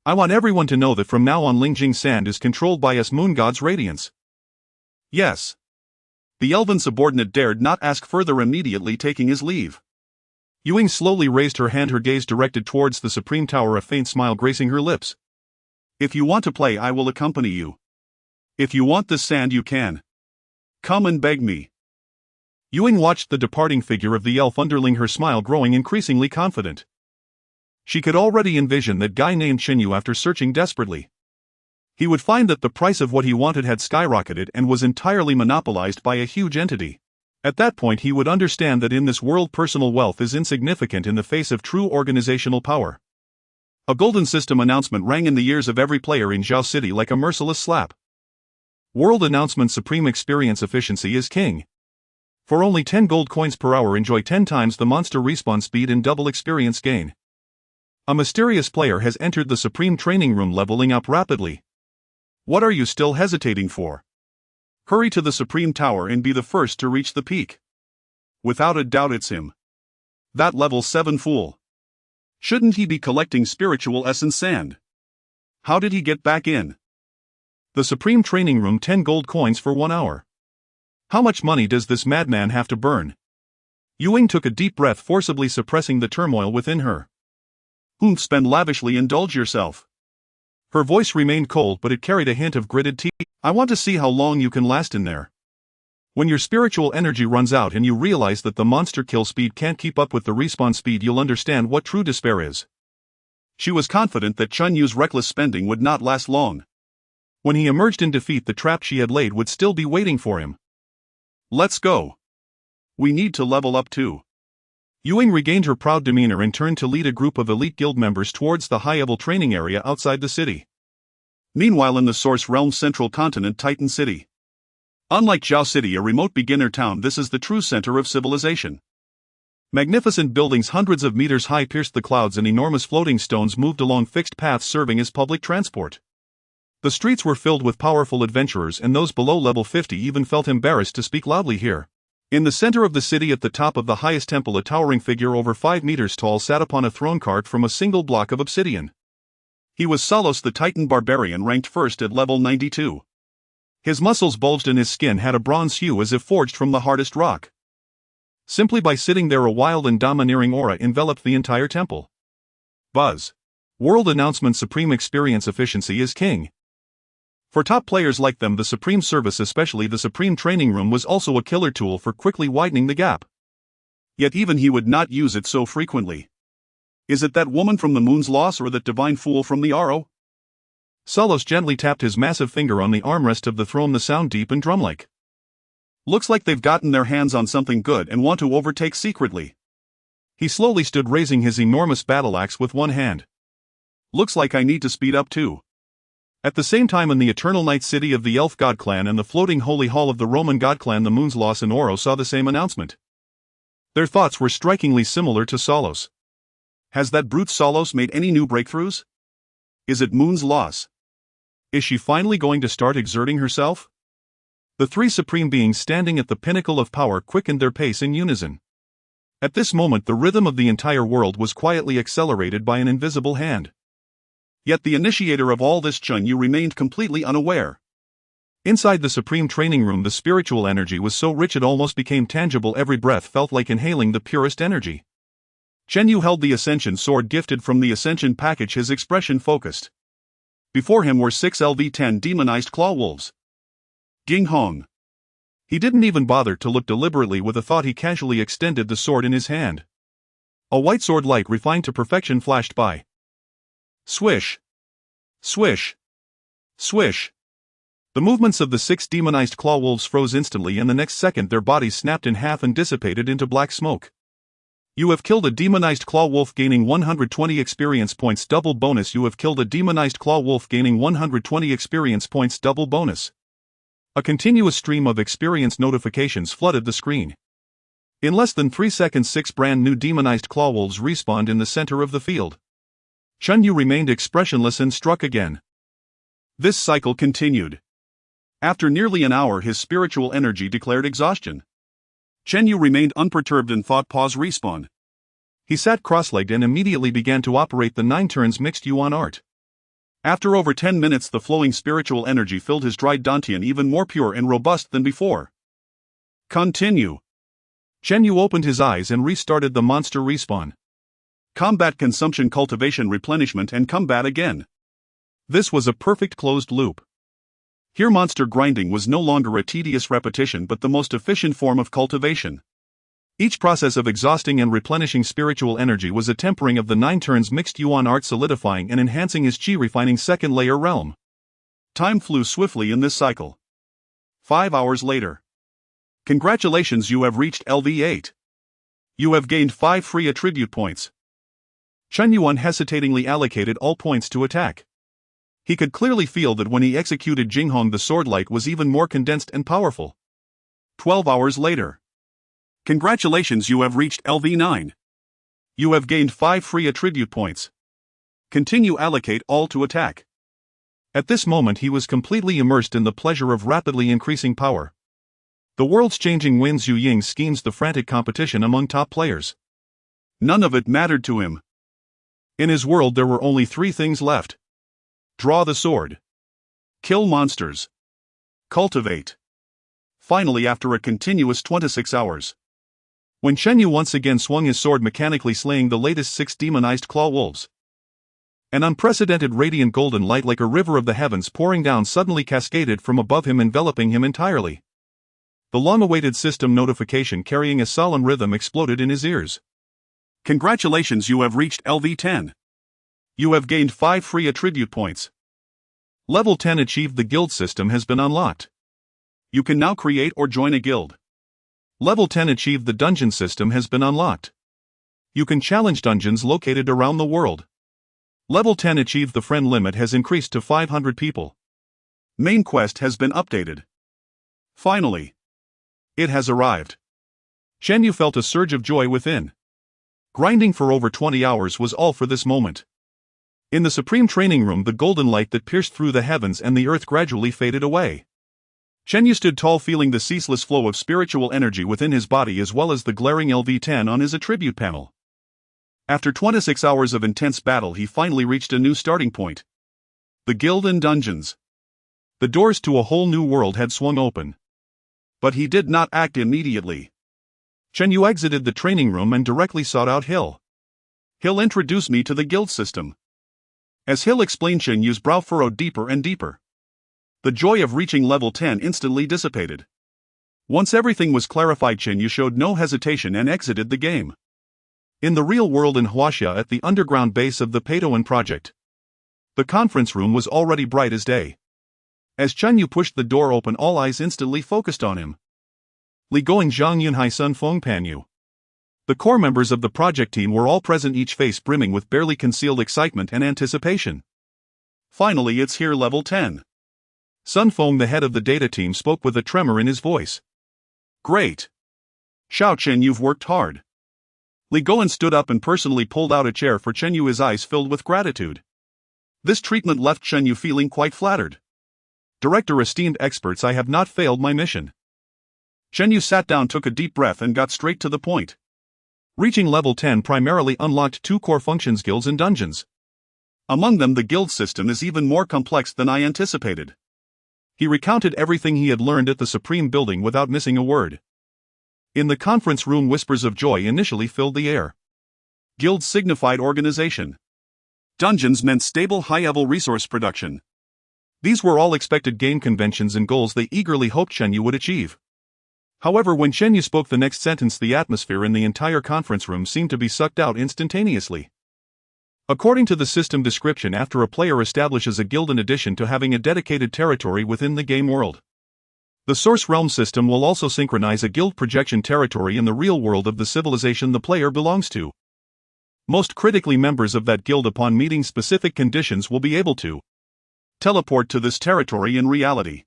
I want everyone to know that from now on Lingjing sand is controlled by us Moon God's Radiance. Yes. The elven subordinate dared not ask further, immediately taking his leave. Ewing slowly raised her hand, her gaze directed towards the Supreme Tower, a faint smile gracing her lips. If you want to play, I will accompany you. If you want this sand, you can. Come and beg me. Ewing watched the departing figure of the elf underling, her smile growing increasingly confident. She could already envision that guy named Chinyu after searching desperately. He would find that the price of what he wanted had skyrocketed and was entirely monopolized by a huge entity. At that point he would understand that in this world personal wealth is insignificant in the face of true organizational power. A golden system announcement rang in the ears of every player in Zhao City like a merciless slap. World announcement: supreme experience efficiency is king. For only 10 gold coins per hour enjoy 10 times the monster respawn speed and double experience gain. A mysterious player has entered the supreme training room, leveling up rapidly. What are you still hesitating for? Hurry to the Supreme Tower and be the first to reach the peak. Without a doubt it's him. That level 7 fool. Shouldn't he be collecting spiritual essence sand? How did he get back in? The Supreme Training Room, 10 gold coins for 1 hour. How much money does this madman have to burn? Ewing took a deep breath, forcibly suppressing the turmoil within her. Spend lavishly, indulge yourself. Her voice remained cold, but it carried a hint of gritted teeth. I want to see how long you can last in there. When your spiritual energy runs out and you realize that the monster kill speed can't keep up with the respawn speed, you'll understand what true despair is. She was confident that Chun Yu's reckless spending would not last long. When he emerged in defeat, the trap she had laid would still be waiting for him. Let's go. We need to level up too. Ewing regained her proud demeanor and turned to lead a group of elite guild members towards the high-level training area outside the city. Meanwhile, in the Source Realm's central continent, Titan City. Unlike Zhao City, a remote beginner town, this is the true center of civilization. Magnificent buildings hundreds of meters high pierced the clouds, and enormous floating stones moved along fixed paths serving as public transport. The streets were filled with powerful adventurers, and those below level 50 even felt embarrassed to speak loudly here. In the center of the city, at the top of the highest temple, a towering figure over 5 meters tall sat upon a throne carved from a single block of obsidian. He was Salos, the Titan barbarian, ranked first at level 92. His muscles bulged and his skin had a bronze hue as if forged from the hardest rock. Simply by sitting there, a wild and domineering aura enveloped the entire temple. Buzz. World announcement: supreme experience efficiency is king. For top players like them, the Supreme Service, especially the Supreme Training Room, was also a killer tool for quickly widening the gap. Yet even he would not use it so frequently. Is it that woman from the Moon's Loss or that divine fool from the Aro? Salos gently tapped his massive finger on the armrest of the throne, the sound deep and drum-like. Looks like they've gotten their hands on something good and want to overtake secretly. He slowly stood, raising his enormous battle axe with one hand. Looks like I need to speed up too. At the same time, in the Eternal Night City of the Elf God Clan and the floating Holy Hall of the Roman God Clan, the Moon's Loss and Oro saw the same announcement. Their thoughts were strikingly similar to Salos. Has that brute Solos made any new breakthroughs? Is it Moon's loss? Is she finally going to start exerting herself? The three supreme beings standing at the pinnacle of power quickened their pace in unison. At this moment the rhythm of the entire world was quietly accelerated by an invisible hand. Yet the initiator of all this, Chun Yu, remained completely unaware. Inside the supreme training room the spiritual energy was so rich it almost became tangible. Every breath felt like inhaling the purest energy. Chen Yu held the Ascension sword gifted from the Ascension package, his expression focused. Before him were 6 LV-10 demonized claw wolves. Ging Hong. He didn't even bother to look deliberately. With a thought he casually extended the sword in his hand. A white sword like refined to perfection flashed by. Swish. Swish. Swish. The movements of the 6 demonized claw wolves froze instantly, and the next second their bodies snapped in half and dissipated into black smoke. You have killed a demonized claw wolf, gaining 120 experience points double bonus. You have killed a demonized claw wolf, gaining 120 experience points double bonus. A continuous stream of experience notifications flooded the screen. In less than 3 seconds 6 brand new demonized claw wolves respawned in the center of the field. Chun Yu remained expressionless and struck again. This cycle continued. After nearly an hour his spiritual energy declared exhaustion. Chen Yu remained unperturbed and thought. Pause. Respawn. He sat cross-legged and immediately began to operate the 9 turns mixed yuan art. After over 10 minutes the flowing spiritual energy filled his dried dantian even more pure and robust than before. Continue. Chen Yu opened his eyes and restarted the monster respawn. Combat, consumption, cultivation, replenishment, and combat again. This was a perfect closed loop. Here monster grinding was no longer a tedious repetition but the most efficient form of cultivation. Each process of exhausting and replenishing spiritual energy was a tempering of the 9 turns mixed yuan art, solidifying and enhancing his chi, refining second layer realm. Time flew swiftly in this cycle. 5 hours later. Congratulations, you have reached LV8. You have gained 5 free attribute points. Chen Yu unhesitatingly allocated all points to attack. He could clearly feel that when he executed Jinghong the sword light was even more condensed and powerful. 12 hours later. Congratulations, you have reached LV9. You have gained 5 free attribute points. Continue, allocate all to attack. At this moment he was completely immersed in the pleasure of rapidly increasing power. The world's changing winds Yu Ying schemes the frantic competition among top players. None of it mattered to him. In his world there were only 3 things left. Draw the sword. Kill monsters. Cultivate. Finally, after a continuous 26 hours. When Chen Yu once again swung his sword, mechanically slaying the latest 6 demonized claw wolves. An unprecedented radiant golden light like a river of the heavens pouring down suddenly cascaded from above him, enveloping him entirely. The long-awaited system notification carrying a solemn rhythm exploded in his ears. Congratulations, you have reached LV10. You have gained 5 free attribute points. Level 10 achieved. The guild system has been unlocked. You can now create or join a guild. Level 10 achieved. The dungeon system has been unlocked. You can challenge dungeons located around the world. Level 10 achieved. The friend limit has increased to 500 people. Main quest has been updated. Finally. It has arrived. Chen Yu felt a surge of joy within. Grinding for over 20 hours was all for this moment. In the supreme training room the golden light that pierced through the heavens and the earth gradually faded away. Chen Yu stood tall, feeling the ceaseless flow of spiritual energy within his body as well as the glaring LV10 on his attribute panel. After 26 hours of intense battle he finally reached a new starting point. The guild and dungeons. The doors to a whole new world had swung open. But he did not act immediately. Chen Yu exited the training room and directly sought out Hill. Hill, introduced me to the guild system. As Hill explained, Chen Yu's brow furrowed deeper and deeper. The joy of reaching level 10 instantly dissipated. Once everything was clarified, Chen Yu showed no hesitation and exited the game. In the real world in Huaxia, at the underground base of the Peidoan project. The conference room was already bright as day. As Chen Yu pushed the door open, all eyes instantly focused on him. Li Going, Zhang Yunhai, Sun Feng, Pan Yu. The core members of the project team were all present, each face brimming with barely concealed excitement and anticipation. Finally, it's here, level 10. Sun Feng, the head of the data team, spoke with a tremor in his voice. Great. Xiao Chen, you've worked hard. Li Goen stood up and personally pulled out a chair for Chen Yu, his eyes filled with gratitude. This treatment left Chen Yu feeling quite flattered. Director, esteemed experts, I have not failed my mission. Chen Yu sat down, took a deep breath and got straight to the point. Reaching level 10 primarily unlocked 2 core functions: guilds and dungeons. Among them, the guild system is even more complex than I anticipated. He recounted everything he had learned at the Supreme Building without missing a word. In the conference room, whispers of joy initially filled the air. Guilds signified organization. Dungeons meant stable, high-level resource production. These were all expected game conventions and goals they eagerly hoped Chen Yu would achieve. However, when Chen Yu spoke the next sentence, the atmosphere in the entire conference room seemed to be sucked out instantaneously. According to the system description, after a player establishes a guild in addition to having a dedicated territory within the game world, the Source Realm system will also synchronize a guild projection territory in the real world of the civilization the player belongs to. Most critically, members of that guild, upon meeting specific conditions, will be able to teleport to this territory in reality.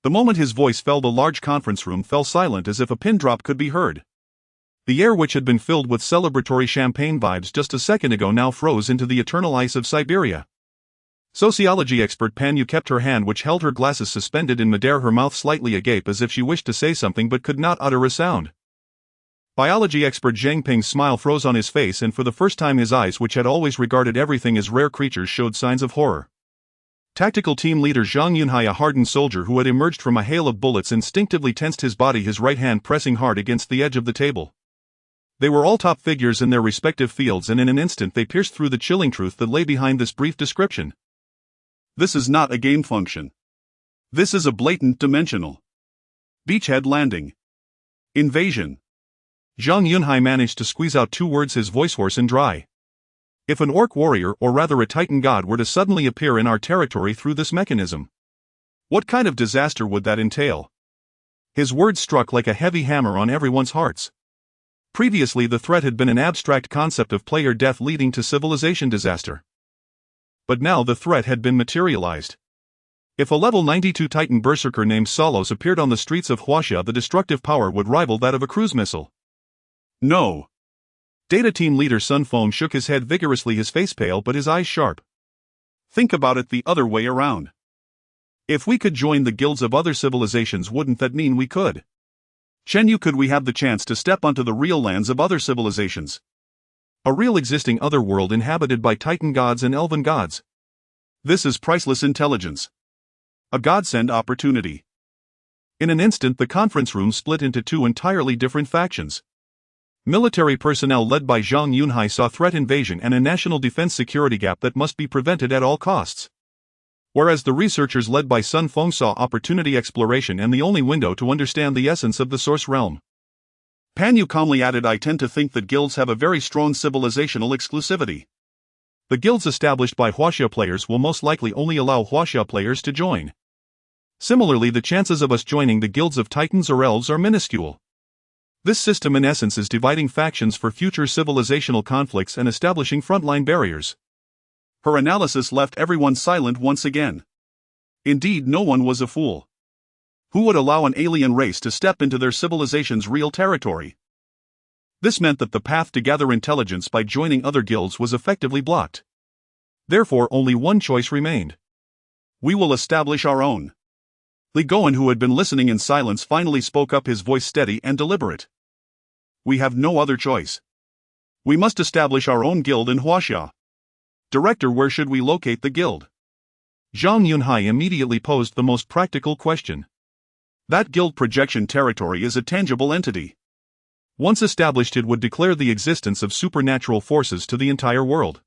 The moment his voice fell, the large conference room fell silent as if a pin drop could be heard. The air, which had been filled with celebratory champagne vibes just a second ago, now froze into the eternal ice of Siberia. Sociology expert Pan Yu kept her hand, which held her glasses, suspended in midair, her mouth slightly agape as if she wished to say something but could not utter a sound. Biology expert Zhang Ping's smile froze on his face, and for the first time his eyes, which had always regarded everything as rare creatures, showed signs of horror. Tactical team leader Zhang Yunhai, a hardened soldier who had emerged from a hail of bullets, instinctively tensed his body, his right hand pressing hard against the edge of the table. They were all top figures in their respective fields, and in an instant they pierced through the chilling truth that lay behind this brief description. This is not a game function. This is a blatant dimensional beachhead landing invasion. Zhang Yunhai managed to squeeze out 2 words, his voice hoarse and dry. If an orc warrior, or rather a titan god, were to suddenly appear in our territory through this mechanism, what kind of disaster would that entail? His words struck like a heavy hammer on everyone's hearts. Previously, the threat had been an abstract concept of player death leading to civilization disaster. But now the threat had been materialized. If a level 92 Titan berserker named Solos appeared on the streets of Huaxia, the destructive power would rival that of a cruise missile. No. Data team leader Sun Feng shook his head vigorously, his face pale but his eyes sharp. Think about it the other way around. If we could join the guilds of other civilizations, wouldn't that mean we could? Chen Yu, could we have the chance to step onto the real lands of other civilizations? A real existing other world inhabited by Titan gods and elven gods. This is priceless intelligence. A godsend opportunity. In an instant, the conference room split into 2 entirely different factions. Military personnel led by Zhang Yunhai saw threat invasion and a national defense security gap that must be prevented at all costs. Whereas the researchers led by Sun Feng saw opportunity, exploration, and the only window to understand the essence of the Source Realm. Pan Yu calmly added, I tend to think that guilds have a very strong civilizational exclusivity. The guilds established by Huaxia players will most likely only allow Huaxia players to join. Similarly, the chances of us joining the guilds of Titans or Elves are minuscule. This system in essence is dividing factions for future civilizational conflicts and establishing frontline barriers. Her analysis left everyone silent once again. Indeed, no one was a fool. Who would allow an alien race to step into their civilization's real territory? This meant that the path to gather intelligence by joining other guilds was effectively blocked. Therefore, only one choice remained. We will establish our own. Li Goen, who had been listening in silence, finally spoke up, his voice steady and deliberate. We have no other choice. We must establish our own guild in Huaxia. Director, where should we locate the guild? Zhang Yunhai immediately posed the most practical question. That guild projection territory is a tangible entity. Once established, it would declare the existence of supernatural forces to the entire world.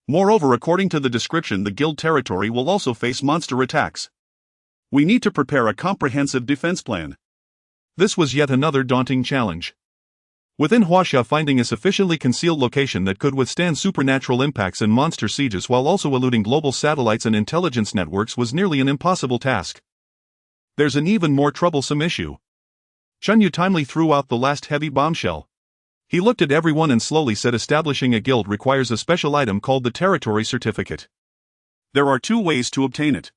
Moreover, according to the description, the guild territory will also face monster attacks. We need to prepare a comprehensive defense plan. This was yet another daunting challenge. Within Huaxia, finding a sufficiently concealed location that could withstand supernatural impacts and monster sieges while also eluding global satellites and intelligence networks was nearly an impossible task. There's an even more troublesome issue. Chen Yu timely threw out the last heavy bombshell. He looked at everyone and slowly said, establishing a guild requires a special item called the Territory Certificate. There are 2 ways to obtain it.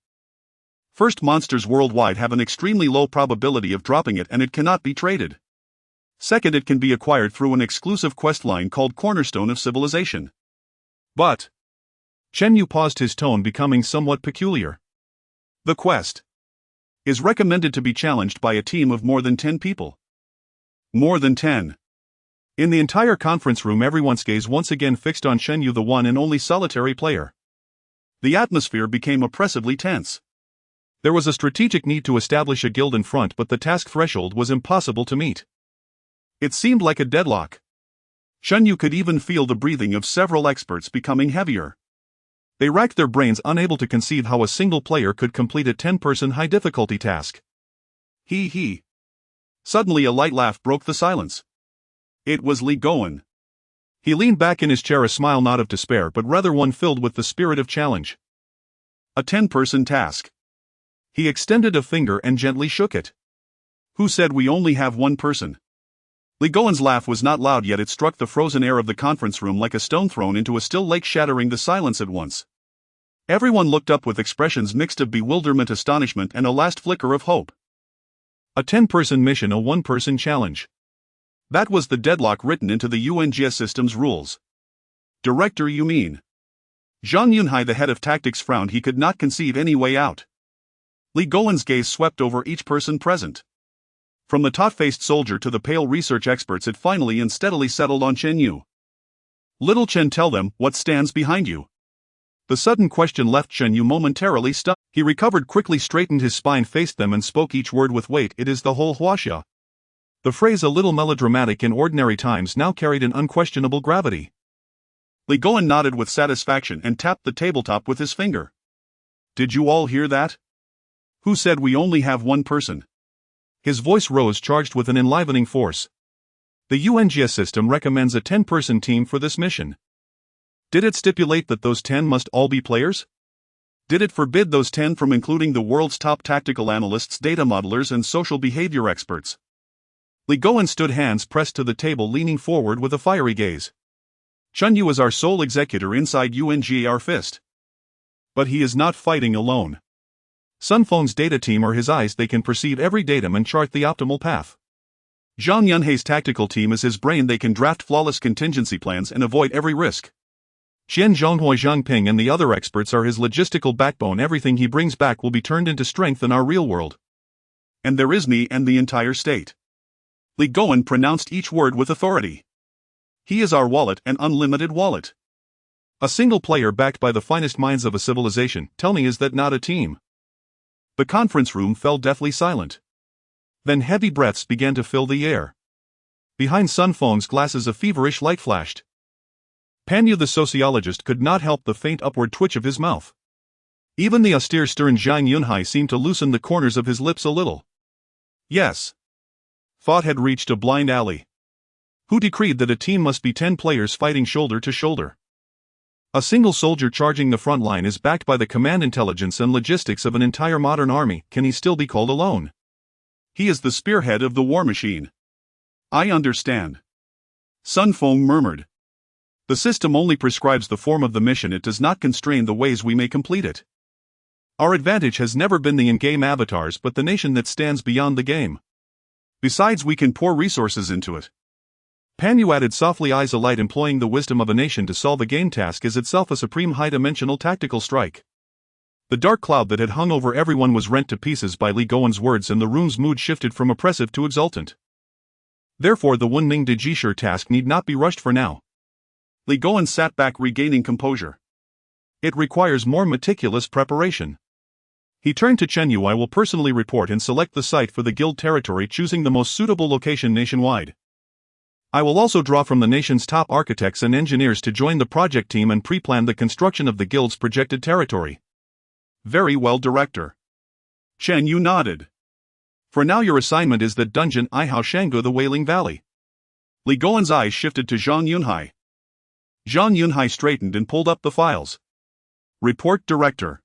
First, monsters worldwide have an extremely low probability of dropping it and it cannot be traded. Second, it can be acquired through an exclusive quest line called Cornerstone of Civilization. But Chen Yu paused, his tone becoming somewhat peculiar. The quest is recommended to be challenged by a team of more than 10 people. More than 10. In the entire conference room, everyone's gaze once again fixed on Chen Yu, the one and only solitary player. The atmosphere became oppressively tense. There was a strategic need to establish a guild in front, but the task threshold was impossible to meet. It seemed like a deadlock. Chen Yu could even feel the breathing of several experts becoming heavier. They racked their brains, unable to conceive how a single player could complete a 10-person high-difficulty task. He. Suddenly a light laugh broke the silence. It was Li Goen. He leaned back in his chair, a smile not of despair but rather one filled with the spirit of challenge. A 10-person task. He extended a finger and gently shook it. Who said we only have one person? Li Goen's laugh was not loud, yet it struck the frozen air of the conference room like a stone thrown into a still lake, shattering the silence at once. Everyone looked up with expressions mixed of bewilderment, astonishment, and a last flicker of hope. A 10-person mission, a 1-person challenge. That was the deadlock written into the UNGS system's rules. Director, you mean? Zhang Yunhai, the head of tactics, frowned. He could not conceive any way out. Li Goen's gaze swept over each person present. From the taut-faced soldier to the pale research experts, it finally and steadily settled on Chen Yu. Little Chen, tell them what stands behind you. The sudden question left Chen Yu momentarily stunned. He recovered quickly, straightened his spine, faced them, and spoke each word with weight. It is the whole Huaxia. The phrase, a little melodramatic in ordinary times, now carried an unquestionable gravity. Li Goen nodded with satisfaction and tapped the tabletop with his finger. Did you all hear that? Who said we only have one person? His voice rose, charged with an enlivening force. The UNGS system recommends a 10-person team for this mission. Did it stipulate that those 10 must all be players? Did it forbid those 10 from including the world's top tactical analysts, data modelers, and social behavior experts? Li Goen stood, hands pressed to the table, leaning forward with a fiery gaze. Chen Yu is our sole executor inside UNGAR Fist. But he is not fighting alone. Sun Feng's data team are his eyes. They can perceive every datum and chart the optimal path. Zhang Yunhai's tactical team is his brain. They can draft flawless contingency plans and avoid every risk. Xian Zhonghui, Zhangping, and the other experts are his logistical backbone. Everything he brings back will be turned into strength in our real world. And there is me and the entire state. Li Goen pronounced each word with authority. He is our wallet, an unlimited wallet. A single player backed by the finest minds of a civilization. Tell me, is that not a team? The conference room fell deathly silent. Then heavy breaths began to fill the air. Behind Sun Feng's glasses a feverish light flashed. Pan Yu, the sociologist, could not help the faint upward twitch of his mouth. Even the austere, stern Zhang Yunhai seemed to loosen the corners of his lips a little. Yes. Thought had reached a blind alley. Who decreed that a team must be 10 players fighting shoulder to shoulder? A single soldier charging the front line is backed by the command, intelligence, and logistics of an entire modern army. Can he still be called alone? He is the spearhead of the war machine. I understand. Sun Feng murmured. The system only prescribes the form of the mission. It does not constrain the ways we may complete it. Our advantage has never been the in-game avatars, but the nation that stands beyond the game. Besides, we can pour resources into it. Pan Yu added softly, eyes alight. Employing the wisdom of a nation to solve a game task is itself a supreme high-dimensional tactical strike. The dark cloud that had hung over everyone was rent to pieces by Li Goen's words, and the room's mood shifted from oppressive to exultant. Therefore, the Wenning de Jishur task need not be rushed for now. Li Goen sat back, regaining composure. It requires more meticulous preparation. He turned to Chen Yu. I will personally report and select the site for the guild territory, choosing the most suitable location nationwide. I will also draw from the nation's top architects and engineers to join the project team and pre-plan the construction of the guild's projected territory. Very well, Director. Chen Yu nodded. For now, your assignment is that dungeon, Ihao Shangu, the Wailing Valley. Li Goen's eyes shifted to Zhang Yunhai. Zhang Yunhai straightened and pulled up the files. Report, Director.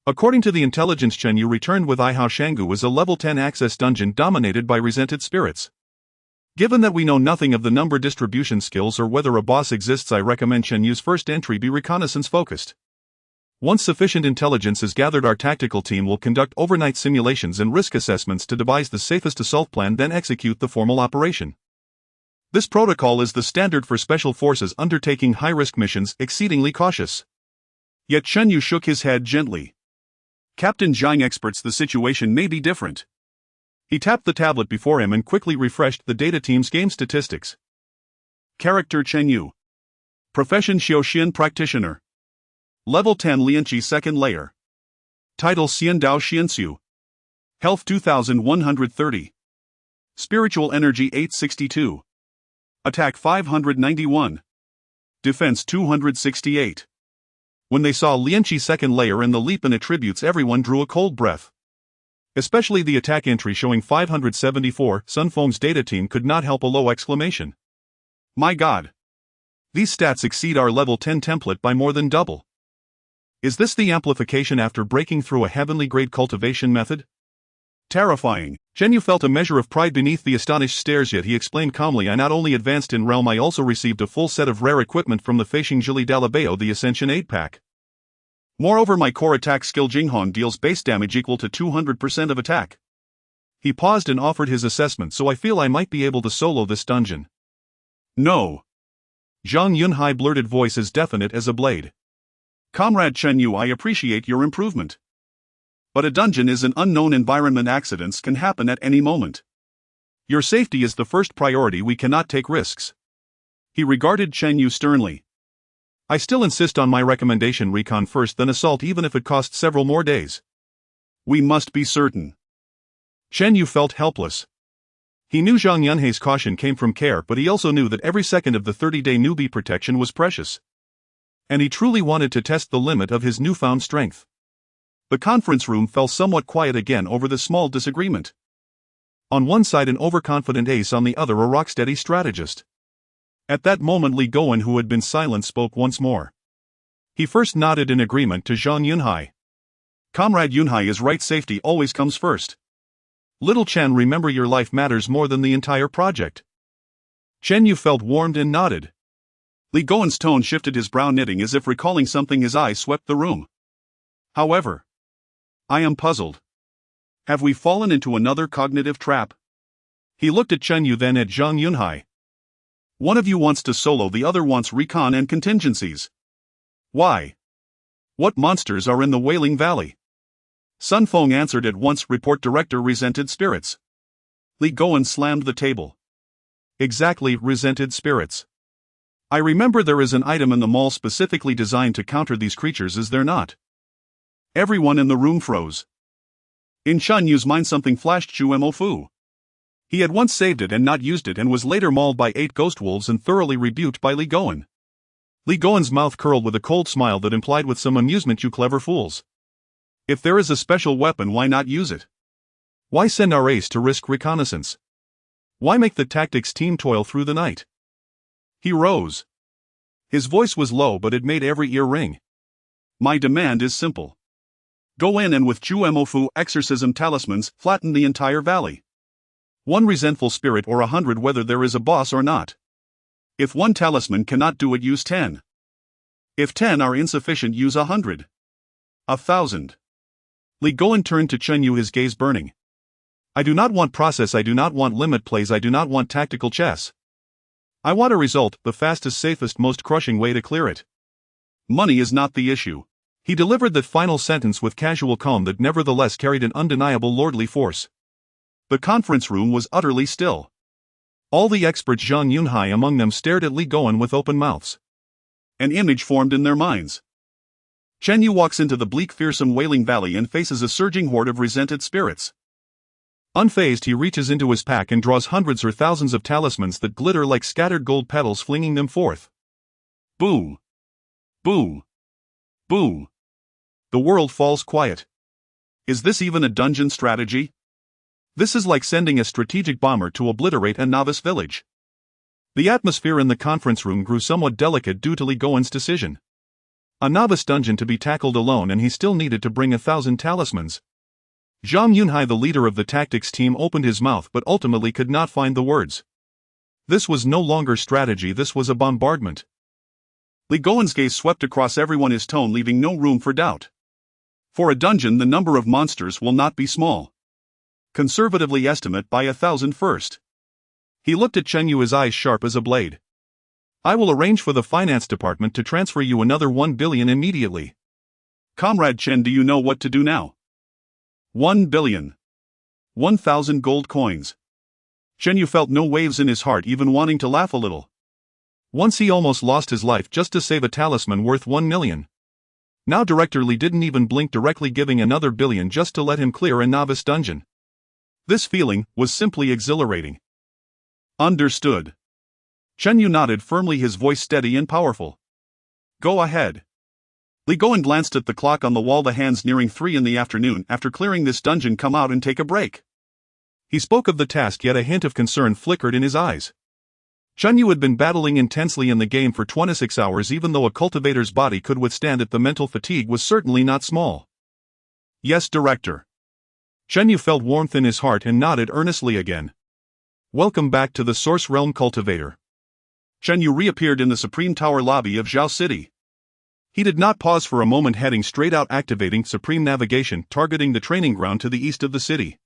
According to the intelligence, Chen Yu returned with Ihao Shangu is a level 10 access dungeon dominated by resented spirits. Given that we know nothing of the number distribution skills or whether a boss exists, I recommend Chen Yu's first entry be reconnaissance focused. Once sufficient intelligence is gathered, our tactical team will conduct overnight simulations and risk assessments to devise the safest assault plan, then execute the formal operation. This protocol is the standard for special forces undertaking high-risk missions, exceedingly cautious. Yet Chen Yu shook his head gently. Captain Zhang experts, the situation may be different. He tapped the tablet before him and quickly refreshed the data team's game statistics. Character Chen Yu. Profession Xiaoxian Practitioner. Level 10 Lianqi Second Layer. Title Xian Dao Xianxu. Health 2130. Spiritual Energy 862. Attack 591. Defense 268. When they saw Lianqi Second Layer and the leap in attributes, everyone drew a cold breath. Especially the attack entry showing 574, Sun Feng's data team could not help a low exclamation. My god! These stats exceed our level 10 template by more than double. Is this the amplification after breaking through a heavenly grade cultivation method? Terrifying. Chen Yu felt a measure of pride beneath the astonished stares, yet he explained calmly, I not only advanced in realm, I also received a full set of rare equipment from the Feixing Jili Dalabao, the Ascension 8 pack. Moreover, my core attack skill Jinghong deals base damage equal to 200% of attack. He paused and offered his assessment, so I feel I might be able to solo this dungeon. No. Zhang Yunhai blurted, voice as definite as a blade. Comrade Chen Yu, I appreciate your improvement. But a dungeon is an unknown environment, accidents can happen at any moment. Your safety is the first priority, we cannot take risks. He regarded Chen Yu sternly. I still insist on my recommendation, recon first then assault, even if it costs several more days. We must be certain. Chen Yu felt helpless. He knew Zhang Yunhai's caution came from care, but he also knew that every second of the 30-day newbie protection was precious. And he truly wanted to test the limit of his newfound strength. The conference room fell somewhat quiet again over the small disagreement. On one side an overconfident ace, on the other a rocksteady strategist. At that moment Li Gowen, who had been silent, spoke once more. He first nodded in agreement to Zhang Yunhai. Comrade Yunhai is right, safety always comes first. Little Chen, remember your life matters more than the entire project. Chen Yu felt warmed and nodded. Li Gowen's tone shifted, his brow knitting as if recalling something, his eyes swept the room. However, I am puzzled. Have we fallen into another cognitive trap? He looked at Chen Yu, then at Zhang Yunhai. One of you wants to solo, the other wants recon and contingencies. Why? What monsters are in the Wailing Valley? Sun Feng answered at once, report director, resented spirits. Li Gowen slammed the table. Exactly, resented spirits. I remember there is an item in the mall specifically designed to counter these creatures, is there not? Everyone in the room froze. In Shan Yu's mind something flashed, Chu Mo Fu. He had once saved it and not used it, and was later mauled by 8 ghost wolves and thoroughly rebuked by Li Gowen. Li Gowen's mouth curled with a cold smile that implied with some amusement, you clever fools. If there is a special weapon, why not use it? Why send our ace to risk reconnaissance? Why make the tactics team toil through the night? He rose. His voice was low, but it made every ear ring. My demand is simple. Go in and with Chu Mofu exorcism talismans flatten the entire valley. 1 resentful spirit or 100, whether there is a boss or not. If 1 talisman cannot do it, use 10. If 10 are insufficient, use 100. 1,000. Li Gowen turned to Chen Yu, his gaze burning. I do not want process, I do not want limit plays, I do not want tactical chess. I want a result, the fastest, safest, most crushing way to clear it. Money is not the issue. He delivered that final sentence with casual calm that nevertheless carried an undeniable lordly force. The conference room was utterly still. All the experts, Zhang Yunhai among them, stared at Li Gowen with open mouths. An image formed in their minds. Chen Yu walks into the bleak, fearsome Wailing Valley and faces a surging horde of resented spirits. Unfazed, he reaches into his pack and draws hundreds or thousands of talismans that glitter like scattered gold petals, flinging them forth. Boom! Boom! Boom! The world falls quiet. Is this even a dungeon strategy? This is like sending a strategic bomber to obliterate a novice village. The atmosphere in the conference room grew somewhat delicate due to Li Gowen's decision. A novice dungeon to be tackled alone, and he still needed to bring 1,000 talismans. Zhang Yunhai, the leader of the tactics team, opened his mouth but ultimately could not find the words. This was no longer strategy, this was a bombardment. Li Gowen's gaze swept across everyone, his tone leaving no room for doubt. For a dungeon, the number of monsters will not be small. Conservatively estimate by 1,000 first. He looked at Chen Yu, his eyes sharp as a blade. I will arrange for the finance department to transfer you another 1 billion immediately. Comrade Chen, do you know what to do now? 1 billion. 1,000 gold coins. Chen Yu felt no waves in his heart, even wanting to laugh a little. Once he almost lost his life just to save a talisman worth 1 million. Now Director Li didn't even blink, directly giving another billion just to let him clear a novice dungeon. This feeling was simply exhilarating. Understood. Chen Yu nodded firmly, his voice steady and powerful. Go ahead. Li Goen glanced at the clock on the wall, the hands nearing 3 in the afternoon. After clearing this dungeon, come out and take a break. He spoke of the task, yet a hint of concern flickered in his eyes. Chen Yu had been battling intensely in the game for 26 hours. Even though a cultivator's body could withstand it, the mental fatigue was certainly not small. Yes, Director. Chen Yu felt warmth in his heart and nodded earnestly again. Welcome back to the Source Realm, Cultivator. Chen Yu reappeared in the Supreme Tower lobby of Zhao City. He did not pause for a moment, heading straight out, activating Supreme Navigation, targeting the training ground to the east of the city.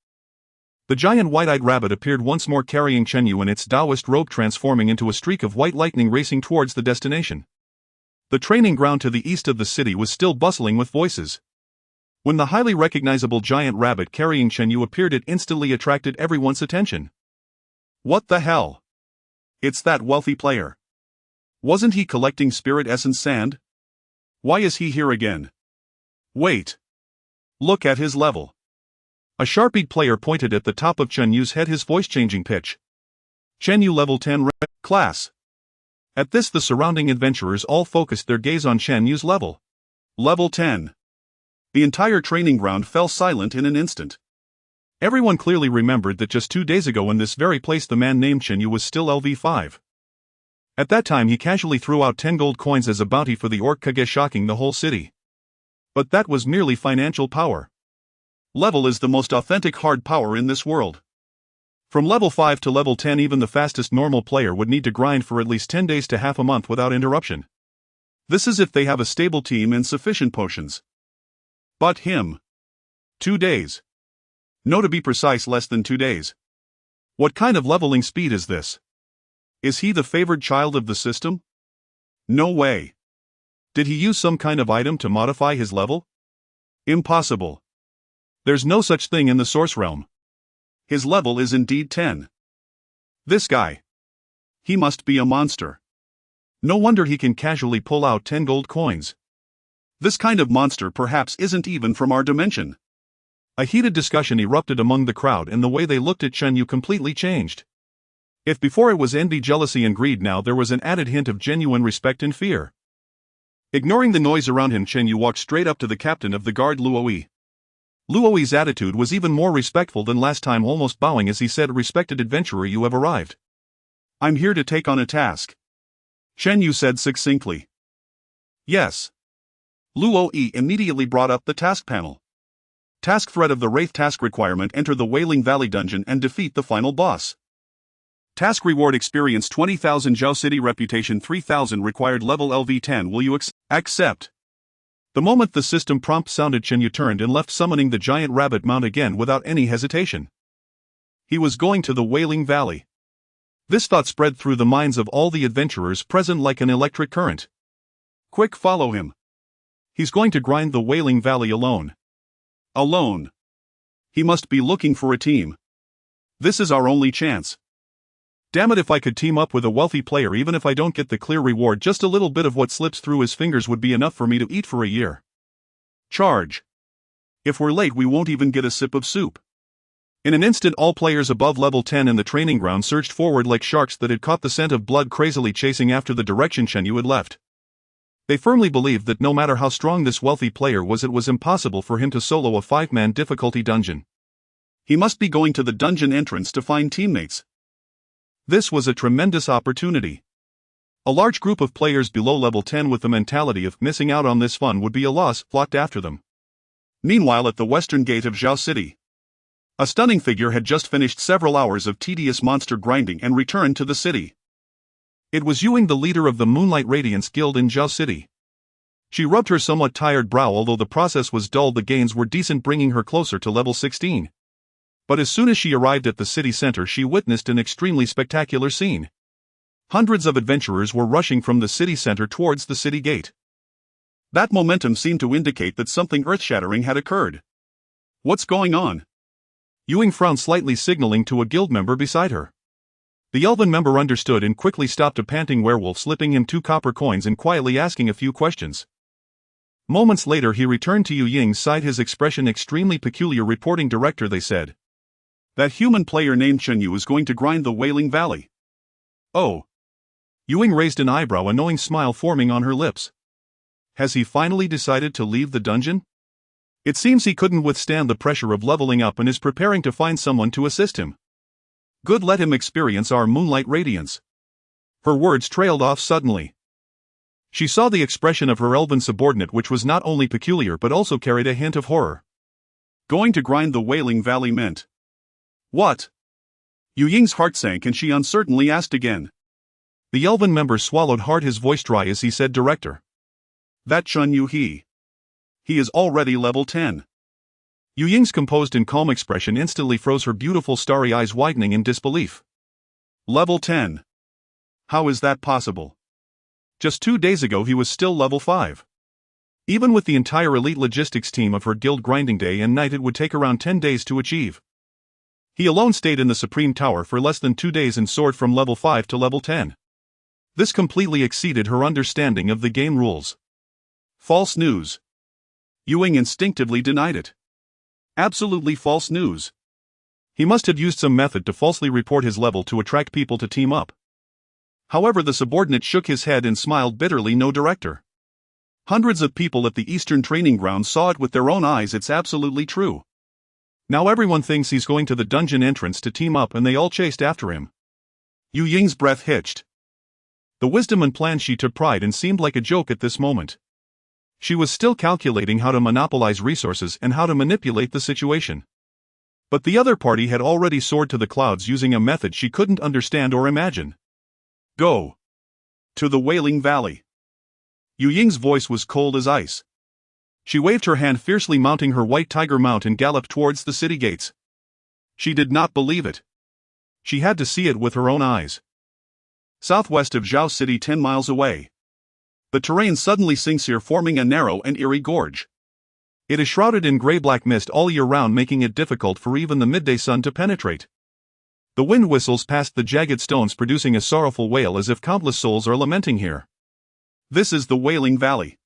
The giant white-eyed rabbit appeared once more, carrying Chen Yu in its Taoist robe, transforming into a streak of white lightning racing towards the destination. The training ground to the east of the city was still bustling with voices. When the highly recognizable giant rabbit carrying Chen Yu appeared, it instantly attracted everyone's attention. What the hell? It's that wealthy player. Wasn't he collecting spirit essence sand? Why is he here again? Wait. Look at his level. A sharp-eyed player pointed at the top of Chen Yu's head, his voice changing pitch. Chen Yu level 10 class. At this, the surrounding adventurers all focused their gaze on Chen Yu's level. Level 10. The entire training ground fell silent in an instant. Everyone clearly remembered that just 2 days ago in this very place the man named Chen Yu was still LV5. At that time he casually threw out 10 gold coins as a bounty for the Orc Kage, shocking the whole city. But that was merely financial power. Level is the most authentic hard power in this world. From level 5 to level 10, even the fastest normal player would need to grind for at least 10 days to half a month without interruption. This is if they have a stable team and sufficient potions. But him. 2 days. No, to be precise, less than 2 days. What kind of leveling speed is this? Is he the favored child of the system? No way. Did he use some kind of item to modify his level? Impossible. There's no such thing in the Source Realm. His level is indeed 10. This guy. He must be a monster. No wonder he can casually pull out 10 gold coins. This kind of monster perhaps isn't even from our dimension. A heated discussion erupted among the crowd, and the way they looked at Chen Yu completely changed. If before it was envy, jealousy and greed, now there was an added hint of genuine respect and fear. Ignoring the noise around him, Chen Yu walked straight up to the captain of the guard, Luoyi. Luoyi's attitude was even more respectful than last time, almost bowing as he said, "Respected adventurer, you have arrived. I'm here to take on a task." Chen Yu said succinctly. Yes. Luoyi immediately brought up the task panel. Task threat of the Wraith task requirement: enter the Wailing Valley dungeon and defeat the final boss. Task reward: experience 20,000, Zhao City reputation 3,000, required level LV10. Will you accept? The moment the system prompt sounded, Chen Yu turned and left, summoning the giant rabbit mount again without any hesitation. He was going to the Wailing Valley. This thought spread through the minds of all the adventurers present like an electric current. Quick, follow him. He's going to grind the Wailing Valley alone. Alone. He must be looking for a team. This is our only chance. Damn it, if I could team up with a wealthy player, even if I don't get the clear reward, just a little bit of what slips through his fingers would be enough for me to eat for a year. Charge. If we're late, we won't even get a sip of soup. In an instant, all players above level 10 in the training ground surged forward like sharks that had caught the scent of blood, crazily chasing after the direction Chen Yu had left. They firmly believed that no matter how strong this wealthy player was, it was impossible for him to solo a 5-man difficulty dungeon. He must be going to the dungeon entrance to find teammates. This was a tremendous opportunity. A large group of players below level 10 with the mentality of missing out on this fun would be a loss flocked after them. Meanwhile, at the western gate of Zhao City, a stunning figure had just finished several hours of tedious monster grinding and returned to the city. It was Yuing, the leader of the Moonlight Radiance Guild in Zhao City. She rubbed her somewhat tired brow. Although the process was dull, the gains were decent, bringing her closer to level 16. But as soon as she arrived at the city center, she witnessed an extremely spectacular scene. Hundreds of adventurers were rushing from the city center towards the city gate. That momentum seemed to indicate that something earth-shattering had occurred. "What's going on?" Ewing frowned slightly, signaling to a guild member beside her. The elven member understood and quickly stopped a panting werewolf, slipping him 2 copper coins and quietly asking a few questions. Moments later he returned to Yu Ying's side, his expression extremely peculiar. "Reporting director," they said. "That human player named Chen Yu is going to grind the Wailing Valley." "Oh." Ewing raised an eyebrow, a knowing smile forming on her lips. "Has he finally decided to leave the dungeon? It seems he couldn't withstand the pressure of leveling up and is preparing to find someone to assist him. Good, let him experience our moonlight radiance." Her words trailed off suddenly. She saw the expression of her elven subordinate, which was not only peculiar but also carried a hint of horror. Going to grind the Wailing Valley meant what? Yu Ying's heart sank and she uncertainly asked again. The elven member swallowed hard, his voice dry as he said, "Director. That Chun Yu, he is already level 10. Yu Ying's composed and calm expression instantly froze, her beautiful starry eyes widening in disbelief. "Level 10? How is that possible? Just 2 days ago he was still level 5. Even with the entire elite logistics team of her guild grinding day and night, it would take around 10 days to achieve. He alone stayed in the Supreme Tower for less than 2 days and soared from level 5 to level 10. This completely exceeded her understanding of the game rules. False news. Ewing instinctively denied it. Absolutely false news. He must have used some method to falsely report his level to attract people to team up. However, the subordinate shook his head and smiled bitterly. "No, director. Hundreds of people at the Eastern Training Ground saw it with their own eyes. It's absolutely true. Now everyone thinks he's going to the dungeon entrance to team up and they all chased after him." Yu Ying's breath hitched. The wisdom and plan she took pride in seemed like a joke at this moment. She was still calculating how to monopolize resources and how to manipulate the situation. But the other party had already soared to the clouds using a method she couldn't understand or imagine. "Go to the Wailing Valley." Yu Ying's voice was cold as ice. She waved her hand fiercely, mounting her white tiger mount, and galloped towards the city gates. She did not believe it. She had to see it with her own eyes. Southwest of Zhao City, 10 miles away. The terrain suddenly sinks here, forming a narrow and eerie gorge. It is shrouded in gray-black mist all year round, making it difficult for even the midday sun to penetrate. The wind whistles past the jagged stones, producing a sorrowful wail as if countless souls are lamenting here. This is the Wailing Valley.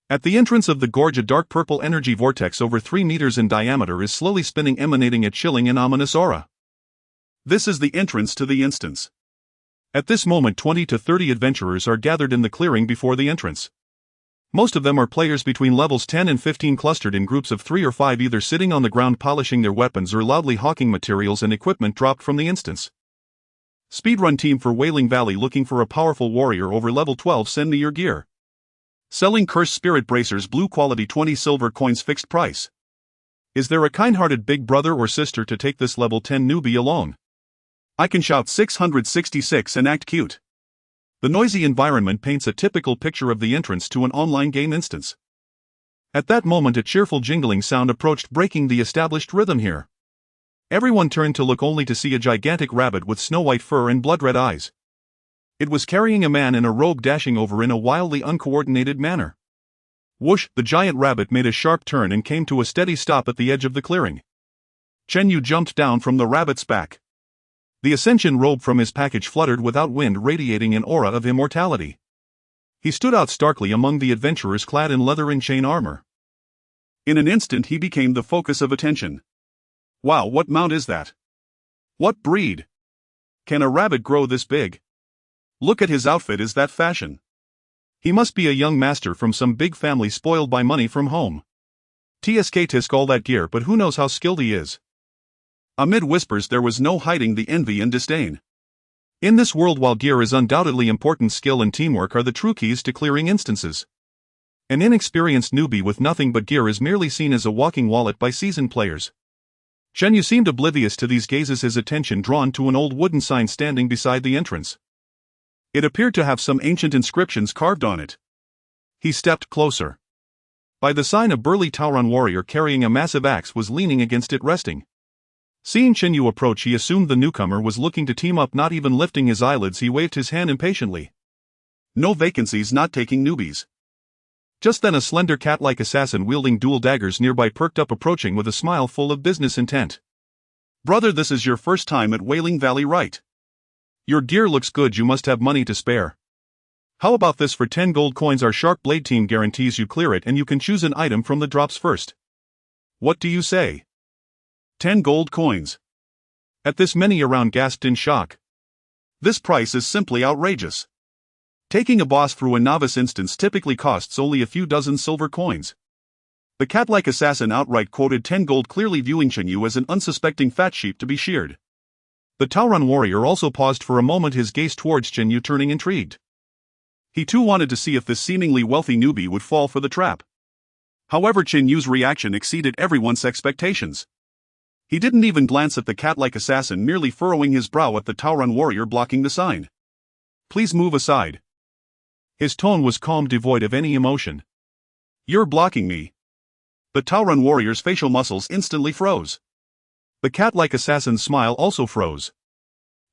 At the entrance of the gorge, a dark purple energy vortex over 3 meters in diameter is slowly spinning, emanating a chilling and ominous aura. This is the entrance to the instance. At this moment 20 to 30 adventurers are gathered in the clearing before the entrance. Most of them are players between levels 10 and 15, clustered in groups of 3 or 5, either sitting on the ground polishing their weapons or loudly hawking materials and equipment dropped from the instance. Speedrun team for Wailing Valley, looking for a powerful warrior over level 12, send me your gear. Selling cursed spirit bracers, blue quality, 20 silver coins, fixed price. Is there a kind-hearted big brother or sister to take this level 10 newbie alone? I can shout 666 and act cute. The noisy environment paints a typical picture of the entrance to an online game instance. At that moment a cheerful jingling sound approached, breaking the established rhythm here. Everyone turned to look, only to see a gigantic rabbit with snow-white fur and blood-red eyes. It was carrying a man in a robe, dashing over in a wildly uncoordinated manner. Whoosh! The giant rabbit made a sharp turn and came to a steady stop at the edge of the clearing. Chen Yu jumped down from the rabbit's back. The ascension robe from his package fluttered without wind, radiating an aura of immortality. He stood out starkly among the adventurers clad in leather and chain armor. In an instant he became the focus of attention. Wow, what mount is that? What breed? Can a rabbit grow this big? Look at his outfit, is that fashion? He must be a young master from some big family spoiled by money from home. Tisk all that gear, but who knows how skilled he is. Amid whispers there was no hiding the envy and disdain. In this world, while gear is undoubtedly important, skill and teamwork are the true keys to clearing instances. An inexperienced newbie with nothing but gear is merely seen as a walking wallet by seasoned players. Chen Yu seemed oblivious to these gazes, his attention drawn to an old wooden sign standing beside the entrance. It appeared to have some ancient inscriptions carved on it. He stepped closer. By the sign, a burly Tauron warrior carrying a massive axe was leaning against it, resting. Seeing Chen Yu approach, he assumed the newcomer was looking to team up. Not even lifting his eyelids, he waved his hand impatiently. No vacancies, not taking newbies. Just then a slender cat-like assassin wielding dual daggers nearby perked up, approaching with a smile full of business intent. Brother, this is your first time at Wailing Valley, right? Your gear looks good, you must have money to spare. How about this? For 10 gold coins our Shark Blade team guarantees you clear it, and you can choose an item from the drops first. What do you say? 10 gold coins. At this, many around gasped in shock. This price is simply outrageous. Taking a boss through a novice instance typically costs only a few dozen silver coins. The cat-like assassin outright quoted 10 gold, clearly viewing Chen Yu as an unsuspecting fat sheep to be sheared. The Taoran warrior also paused for a moment, his gaze towards Chen Yu turning intrigued. He too wanted to see if this seemingly wealthy newbie would fall for the trap. However, Chen Yu's reaction exceeded everyone's expectations. He didn't even glance at the cat-like assassin, merely furrowing his brow at the Taoran warrior blocking the sign. Please move aside. His tone was calm, devoid of any emotion. You're blocking me. The Taoran warrior's facial muscles instantly froze. The cat-like assassin's smile also froze.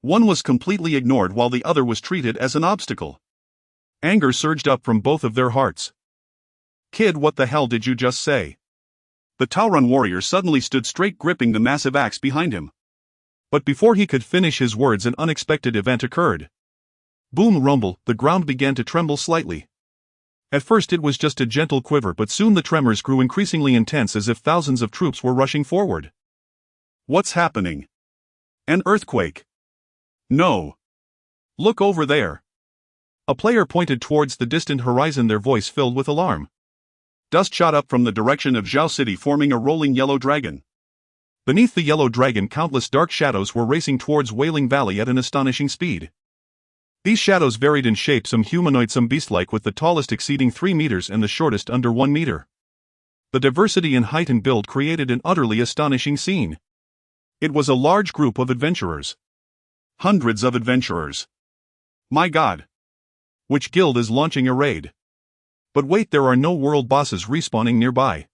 One was completely ignored while the other was treated as an obstacle. Anger surged up from both of their hearts. Kid, what the hell did you just say? The Taoran warrior suddenly stood straight, gripping the massive axe behind him. But before he could finish his words, an unexpected event occurred. Boom, rumble, the ground began to tremble slightly. At first it was just a gentle quiver, but soon the tremors grew increasingly intense, as if thousands of troops were rushing forward. What's happening? An earthquake? No. Look over there. A player pointed towards the distant horizon, their voice filled with alarm. Dust shot up from the direction of Zhao City, forming a rolling yellow dragon. Beneath the yellow dragon, countless dark shadows were racing towards Wailing Valley at an astonishing speed. These shadows varied in shape, some humanoid, some beast-like, with the tallest exceeding 3 meters and the shortest under 1 meter. The diversity in height and build created an utterly astonishing scene. It was a large group of adventurers. Hundreds of adventurers. My God! Which guild is launching a raid? But wait, there are no world bosses respawning nearby.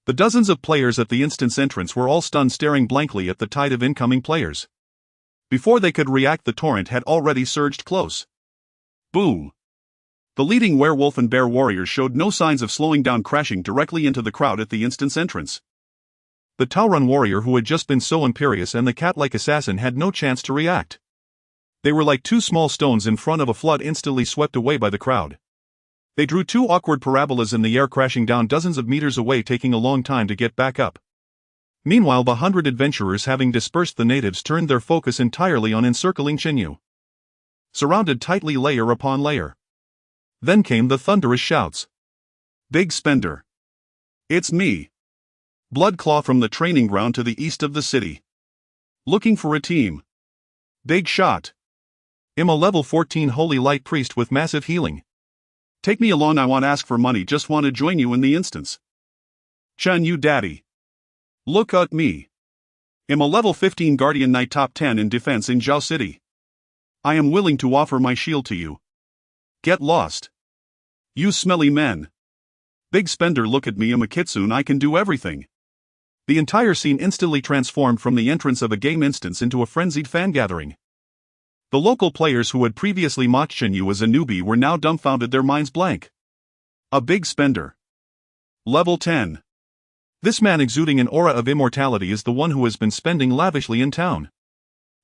The dozens of players at the instance entrance were all stunned, staring blankly at the tide of incoming players. Before they could react, the torrent had already surged close. Boom! The leading werewolf and bear warriors showed no signs of slowing down, crashing directly into the crowd at the instance entrance. The Taoran warrior, who had just been so imperious, and the cat-like assassin had no chance to react. They were like two small stones in front of a flood, instantly swept away by the crowd. They drew two awkward parabolas in the air, crashing down dozens of meters away, taking a long time to get back up. Meanwhile, the 100 adventurers, having dispersed the natives, turned their focus entirely on encircling Chen Yu. Surrounded tightly, layer upon layer. Then came the thunderous shouts. Big spender. It's me. Bloodclaw from the training ground to the east of the city. Looking for a team. Big shot. I'm a level 14 holy light priest with massive healing. Take me along, I want ask for money, just want to join you in the instance. Chen Yu daddy. Look at me. I'm a level 15 guardian knight, top 10 in defense in Zhao City. I am willing to offer my shield to you. Get lost. You smelly men. Big spender, look at me, I'm a kitsune, I can do everything. The entire scene instantly transformed from the entrance of a game instance into a frenzied fan gathering. The local players who had previously mocked Chen Yu as a newbie were now dumbfounded, their minds blank. A big spender. Level 10. This man, exuding an aura of immortality, is the one who has been spending lavishly in town.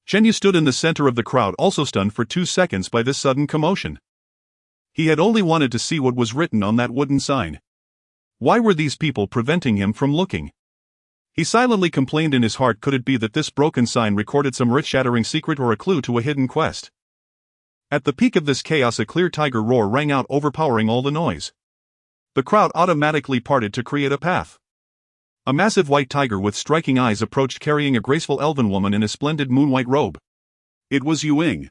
Chen Yu stood in the center of the crowd, also stunned for 2 seconds by this sudden commotion. He had only wanted to see what was written on that wooden sign. Why were these people preventing him from looking? He silently complained in his heart, could it be that this broken sign recorded some earth-shattering secret or a clue to a hidden quest? At the peak of this chaos, a clear tiger roar rang out, overpowering all the noise. The crowd automatically parted to create a path. A massive white tiger with striking eyes approached, carrying a graceful elven woman in a splendid moon-white robe. It was Yu Ying.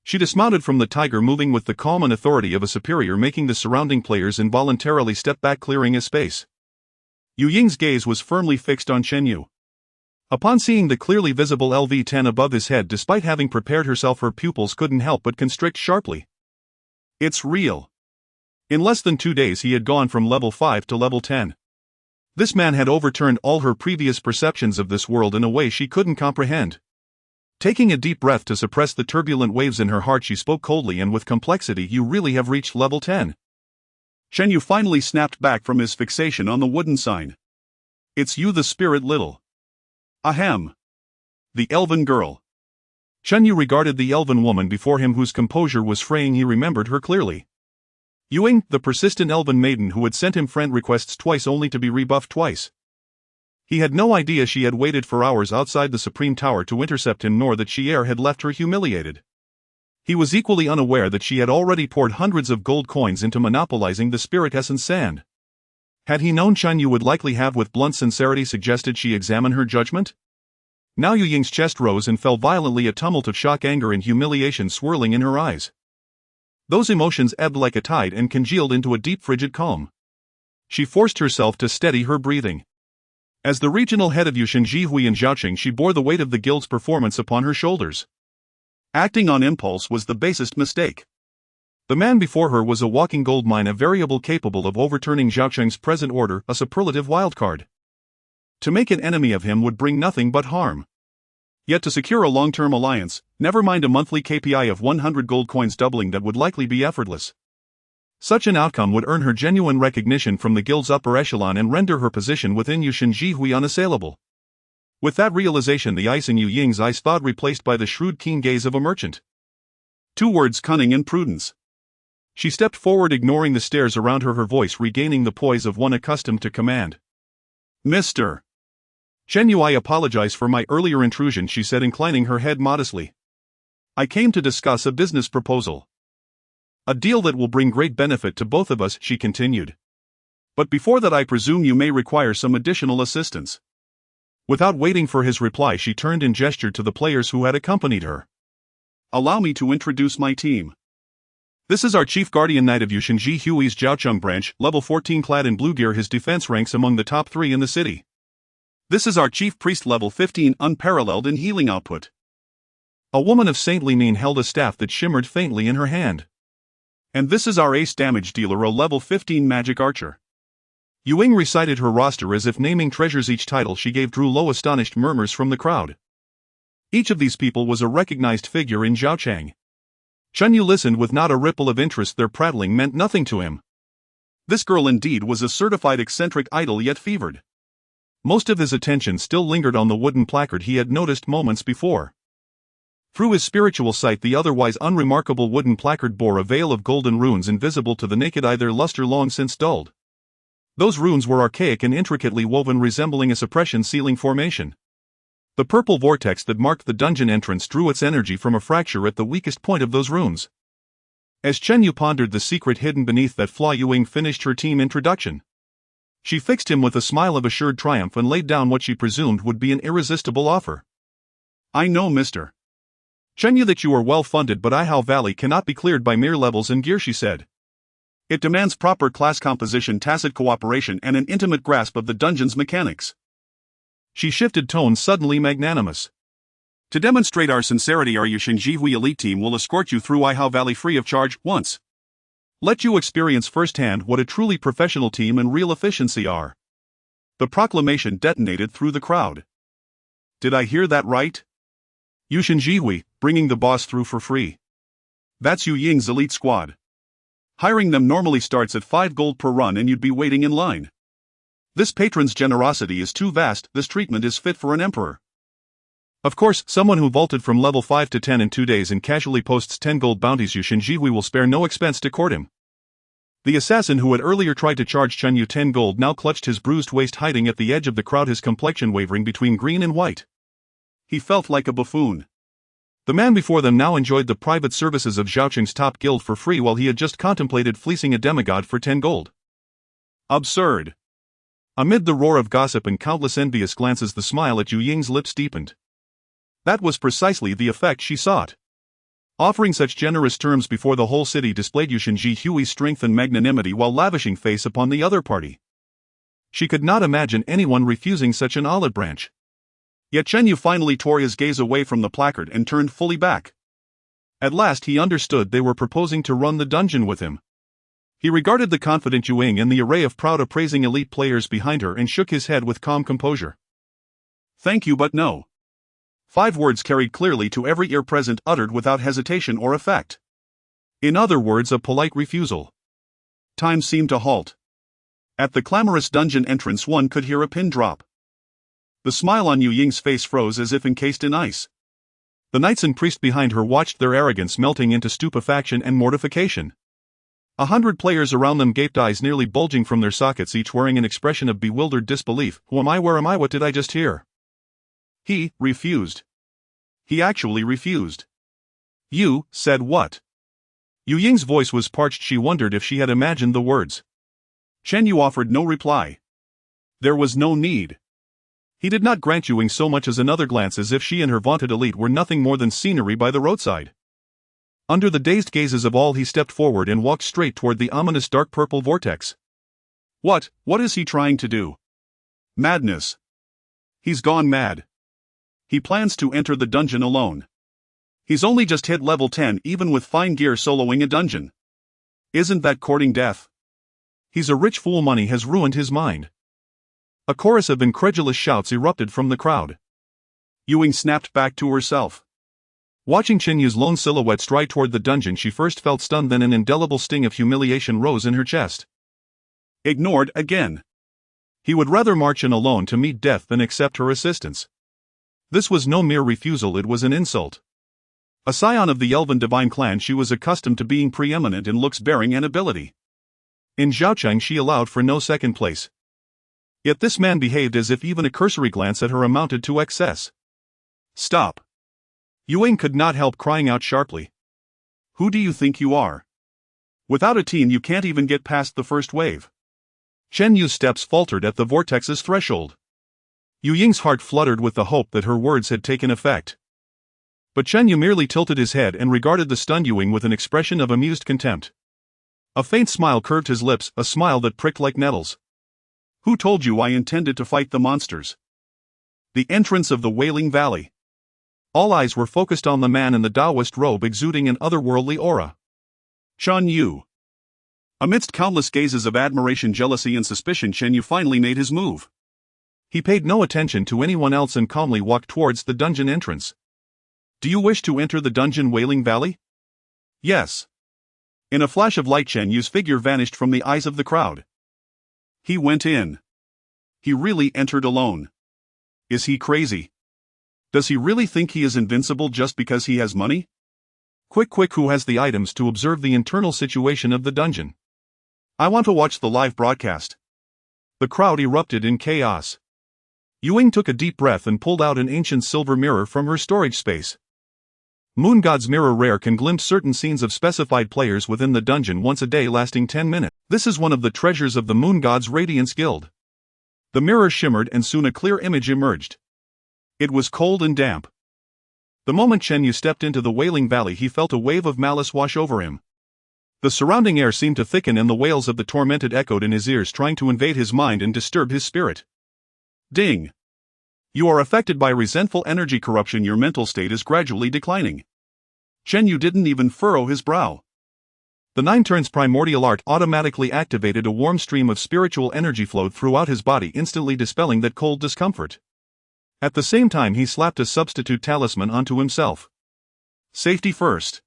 She dismounted from the tiger, moving with the calm and authority of a superior, making the surrounding players involuntarily step back, clearing a space. Yu Ying's gaze was firmly fixed on Chen Yu. Upon seeing the clearly visible LV-10 above his head, despite having prepared herself, her pupils couldn't help but constrict sharply. It's real. In less than 2 days he had gone from level 5 to level 10. This man had overturned all her previous perceptions of this world in a way she couldn't comprehend. Taking a deep breath to suppress the turbulent waves in her heart, she spoke coldly and with complexity, "You really have reached level 10. Chen Yu finally snapped back from his fixation on the wooden sign. "It's you, the spirit little." "Ahem. The elven girl." Chen Yu regarded the elven woman before him, whose composure was fraying. He remembered her clearly. Yuing, the persistent elven maiden who had sent him friend requests twice only to be rebuffed twice. He had no idea she had waited for hours outside the Supreme Tower to intercept him, nor that Xier had left her humiliated. He was equally unaware that she had already poured hundreds of gold coins into monopolizing the spirit essence sand. Had he known, Chen Yu would likely have with blunt sincerity suggested she examine her judgment? Now Yu Ying's chest rose and fell violently, a tumult of shock, anger and humiliation swirling in her eyes. Those emotions ebbed like a tide and congealed into a deep frigid calm. She forced herself to steady her breathing. As the regional head of Yushin Jihui and Zhaoqing, she bore the weight of the guild's performance upon her shoulders. Acting on impulse was the basest mistake. The man before her was a walking goldmine, a variable capable of overturning Zhaoqing's present order, a superlative wildcard. To make an enemy of him would bring nothing but harm. Yet to secure a long-term alliance, never mind a monthly KPI of 100 gold coins doubling, that would likely be effortless. Such an outcome would earn her genuine recognition from the guild's upper echelon and render her position within Yushin Jihui unassailable. With that realization, the ice in Yu Ying's eyes thawed, replaced by the shrewd, keen gaze of a merchant. 2 words: cunning and prudence. She stepped forward, ignoring the stares around her, her voice regaining the poise of one accustomed to command. "Mr. Chen Yu, I apologize for my earlier intrusion," she said, inclining her head modestly. "I came to discuss a business proposal. A deal that will bring great benefit to both of us," she continued. "But before that, I presume you may require some additional assistance." Without waiting for his reply, she turned and gestured to the players who had accompanied her. "Allow me to introduce my team. This is our chief guardian knight of Yushin Jihui's Zhaoqing branch, level 14, clad in blue gear. His defense ranks among the top 3 in the city. This is our chief priest, level 15, unparalleled in healing output." A woman of saintly mien held a staff that shimmered faintly in her hand. "And this is our ace damage dealer, a level 15 magic archer." Yu Ying recited her roster as if naming treasures. Each title she gave drew low, astonished murmurs from the crowd. Each of these people was a recognized figure in Zhaoqing. Chen Yu listened with not a ripple of interest. Their prattling meant nothing to him. This girl indeed was a certified eccentric, idle yet fevered. Most of his attention still lingered on the wooden placard he had noticed moments before. Through his spiritual sight, the otherwise unremarkable wooden placard bore a veil of golden runes invisible to the naked eye, their luster long since dulled. Those runes were archaic and intricately woven, resembling a suppression ceiling formation. The purple vortex that marked the dungeon entrance drew its energy from a fracture at the weakest point of those runes. As Chen Yu pondered the secret hidden beneath that flaw, Yu Ying finished her team introduction. She fixed him with a smile of assured triumph and laid down what she presumed would be an irresistible offer. "I know, Mr. Chen Yu, that you are well funded, but Ihao Valley cannot be cleared by mere levels and gear," she said. "It demands proper class composition, tacit cooperation, and an intimate grasp of the dungeon's mechanics." She shifted tone, suddenly magnanimous. "To demonstrate our sincerity, our Yushin Jihui elite team will escort you through Ihao Valley free of charge once. Let you experience firsthand what a truly professional team and real efficiency are." The proclamation detonated through the crowd. Did I hear that right? Yushin Jihui, bringing the boss through for free. That's Yu Ying's elite squad. Hiring them normally starts at 5 gold per run and you'd be waiting in line. This patron's generosity is too vast. This treatment is fit for an emperor. Of course, someone who vaulted from level 5 to 10 in 2 days and casually posts 10 gold bounties, Yushin Jihui will spare no expense to court him. The assassin who had earlier tried to charge Chen Yu 10 gold now clutched his bruised waist, hiding at the edge of the crowd, his complexion wavering between green and white. He felt like a buffoon. The man before them now enjoyed the private services of Zhaoqing's top guild for free, while he had just contemplated fleecing a demigod for 10 gold. Absurd. Amid the roar of gossip and countless envious glances, the smile at Yu Ying's lips deepened. That was precisely the effect she sought. Offering such generous terms before the whole city displayed Yushin Jihui's strength and magnanimity while lavishing face upon the other party. She could not imagine anyone refusing such an olive branch. Yet Chen Yu finally tore his gaze away from the placard and turned fully back. At last he understood they were proposing to run the dungeon with him. He regarded the confident Ying and the array of proud appraising elite players behind her and shook his head with calm composure. "Thank you but no." 5 words carried clearly to every ear present, uttered without hesitation or effect. In other words, a polite refusal. Time seemed to halt. At the clamorous dungeon entrance one could hear a pin drop. The smile on Yu Ying's face froze as if encased in ice. The knights and priest behind her watched their arrogance melting into stupefaction and mortification. 100 players around them gaped, eyes nearly bulging from their sockets, each wearing an expression of bewildered disbelief. Who am I? Where am I? What did I just hear? He refused. He actually refused. You said what? Yu Ying's voice was parched. She wondered if she had imagined the words. Chen Yu offered no reply. There was no need. He did not grant Yu Ying so much as another glance, as if she and her vaunted elite were nothing more than scenery by the roadside. Under the dazed gazes of all, he stepped forward and walked straight toward the ominous dark purple vortex. What is he trying to do? Madness. He's gone mad. He plans to enter the dungeon alone. He's only just hit level 10, even with fine gear, soloing a dungeon. Isn't that courting death? He's a rich fool. Money has ruined his mind. A chorus of incredulous shouts erupted from the crowd. Yu Ying snapped back to herself. Watching Chen Yu's lone silhouette stride toward the dungeon, she first felt stunned, then an indelible sting of humiliation rose in her chest. Ignored again. He would rather march in alone to meet death than accept her assistance. This was no mere refusal, it was an insult. A scion of the Elven divine clan, she was accustomed to being preeminent in looks, bearing, and ability. In Zhaocheng she allowed for no second place. Yet this man behaved as if even a cursory glance at her amounted to excess. Stop. Yu Ying could not help crying out sharply. Who do you think you are? Without a team you can't even get past the first wave. Chen Yu's steps faltered at the vortex's threshold. Yu Ying's heart fluttered with the hope that her words had taken effect. But Chen Yu merely tilted his head and regarded the stunned Yu Ying with an expression of amused contempt. A faint smile curved his lips, a smile that pricked like nettles. Who told you I intended to fight the monsters? The entrance of the Wailing Valley. All eyes were focused on the man in the Taoist robe, exuding an otherworldly aura. Chen Yu. Amidst countless gazes of admiration, jealousy, and suspicion, Chen Yu finally made his move. He paid no attention to anyone else and calmly walked towards the dungeon entrance. Do you wish to enter the dungeon Wailing Valley? Yes. In a flash of light, Chen Yu's figure vanished from the eyes of the crowd. He went in. He really entered alone. Is he crazy? Does he really think he is invincible just because he has money? Quick, who has the items to observe the internal situation of the dungeon? I want to watch the live broadcast. The crowd erupted in chaos. Yu Ying took a deep breath and pulled out an ancient silver mirror from her storage space. Moon God's mirror rare can glimpse certain scenes of specified players within the dungeon once a day, lasting 10 minutes. This is one of the treasures of the Moon God's Radiance Guild. The mirror shimmered and soon a clear image emerged. It was cold and damp. The moment Chen Yu stepped into the Wailing Valley, he felt a wave of malice wash over him. The surrounding air seemed to thicken and the wails of the tormented echoed in his ears, trying to invade his mind and disturb his spirit. Ding! You are affected by resentful energy corruption. Your mental state is gradually declining. Chen Yu didn't even furrow his brow. The 9 turns primordial art automatically activated. A warm stream of spiritual energy flowed throughout his body, instantly dispelling that cold discomfort. At the same time, he slapped a substitute talisman onto himself. Safety first.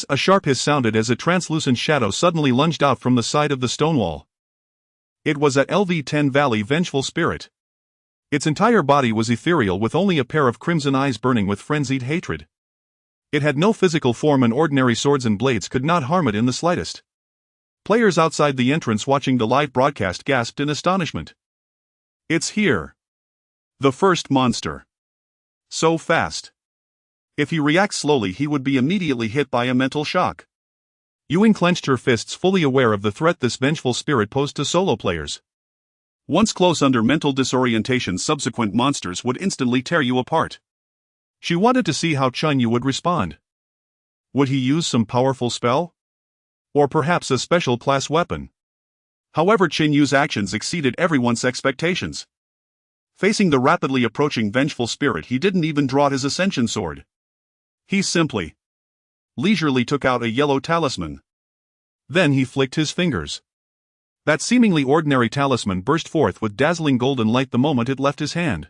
A sharp hiss sounded as a translucent shadow suddenly lunged out from the side of the stone wall. It was at LV10 Valley, Vengeful Spirit. Its entire body was ethereal, with only a pair of crimson eyes burning with frenzied hatred. It had no physical form, and ordinary swords and blades could not harm it in the slightest. Players outside the entrance watching the live broadcast gasped in astonishment. It's here. The first monster. So fast. If he reacts slowly, he would be immediately hit by a mental shock. Yu Ying clenched her fists, fully aware of the threat this vengeful spirit posed to solo players. Once close under mental disorientation, subsequent monsters would instantly tear you apart. She wanted to see how Chen Yu would respond. Would he use some powerful spell? Or perhaps a special class weapon? However, Chen Yu's actions exceeded everyone's expectations. Facing the rapidly approaching vengeful spirit, he didn't even draw his ascension sword. He simply, leisurely took out a yellow talisman. Then he flicked his fingers. That seemingly ordinary talisman burst forth with dazzling golden light the moment it left his hand.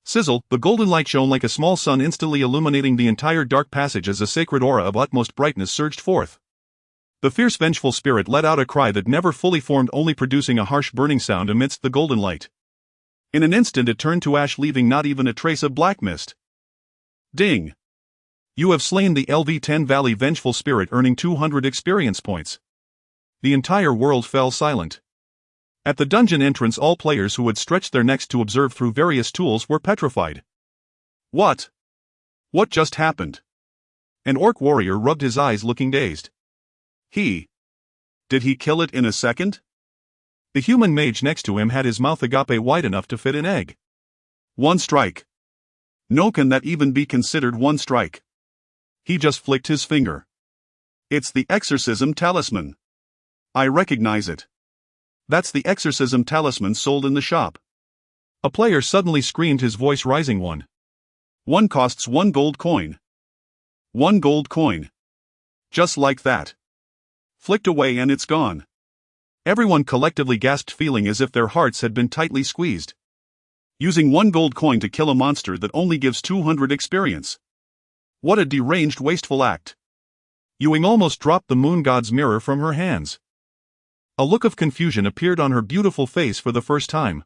Sizzle, the golden light shone like a small sun, instantly illuminating the entire dark passage as a sacred aura of utmost brightness surged forth. The fierce vengeful spirit let out a cry that never fully formed, only producing a harsh burning sound amidst the golden light. In an instant it turned to ash, leaving not even a trace of black mist. Ding! You have slain the LV-10 Valley Vengeful Spirit, earning 200 experience points. The entire world fell silent. At the dungeon entrance, all players who had stretched their necks to observe through various tools were petrified. What? What just happened? An orc warrior rubbed his eyes, looking dazed. Did he kill it in a second? The human mage next to him had his mouth agape wide enough to fit an egg. One strike. No, can that even be considered one strike? He just flicked his finger. It's the exorcism talisman. I recognize it. That's the exorcism talisman sold in the shop. A player suddenly screamed, his voice rising. One costs 1 gold coin. 1 gold coin. Just like that. Flicked away and it's gone. Everyone collectively gasped, feeling as if their hearts had been tightly squeezed. Using 1 gold coin to kill a monster that only gives 200 experience. What a deranged, wasteful act. Yuing almost dropped the moon god's mirror from her hands. A look of confusion appeared on her beautiful face for the first time.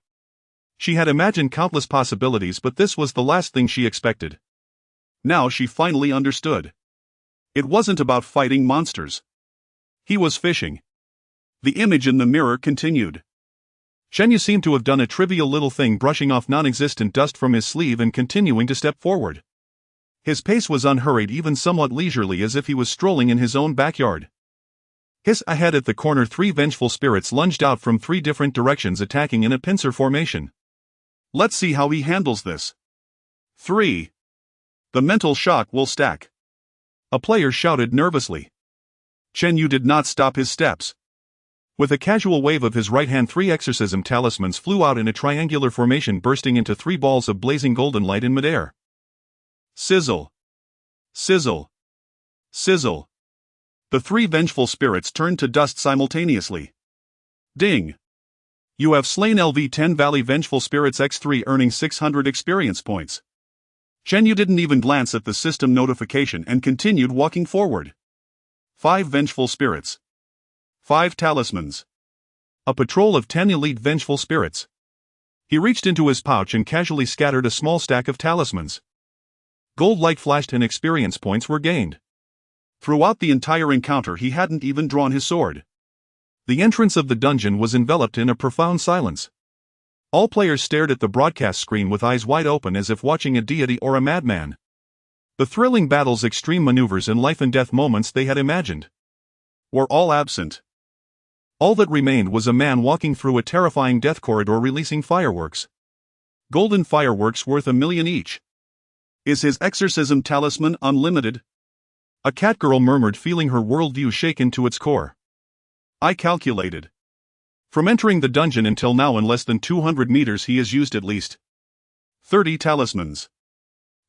She had imagined countless possibilities, but this was the last thing she expected. Now she finally understood. It wasn't about fighting monsters. He was fishing. The image in the mirror continued. Shenyu seemed to have done a trivial little thing, brushing off non-existent dust from his sleeve and continuing to step forward. His pace was unhurried, even somewhat leisurely, as if he was strolling in his own backyard. Hiss! Ahead at the corner, 3 vengeful spirits lunged out from 3 different directions, attacking in a pincer formation. Let's see how he handles this. 3. The mental shock will stack. A player shouted nervously. Shenyu did not stop his steps. With a casual wave of his right hand, 3 exorcism talismans flew out in a triangular formation, bursting into 3 balls of blazing golden light in midair. Sizzle! Sizzle! Sizzle! The 3 vengeful spirits turned to dust simultaneously. Ding! You have slain LV-10 Valley Vengeful Spirits X3, earning 600 experience points. Shenyu didn't even glance at the system notification and continued walking forward. 5 vengeful spirits. 5 talismans. A patrol of 10 elite vengeful spirits. He reached into his pouch and casually scattered a small stack of talismans. Gold light flashed and experience points were gained. Throughout the entire encounter he hadn't even drawn his sword. The entrance of the dungeon was enveloped in a profound silence. All players stared at the broadcast screen with eyes wide open, as if watching a deity or a madman. The thrilling battles, extreme maneuvers, and life-and-death moments they had imagined were all absent. All that remained was a man walking through a terrifying death corridor, releasing fireworks. Golden fireworks worth 1 million each. Is his exorcism talisman unlimited? A catgirl murmured, feeling her worldview shaken to its core. I calculated. From entering the dungeon until now, in less than 200 meters, he has used at least 30 talismans.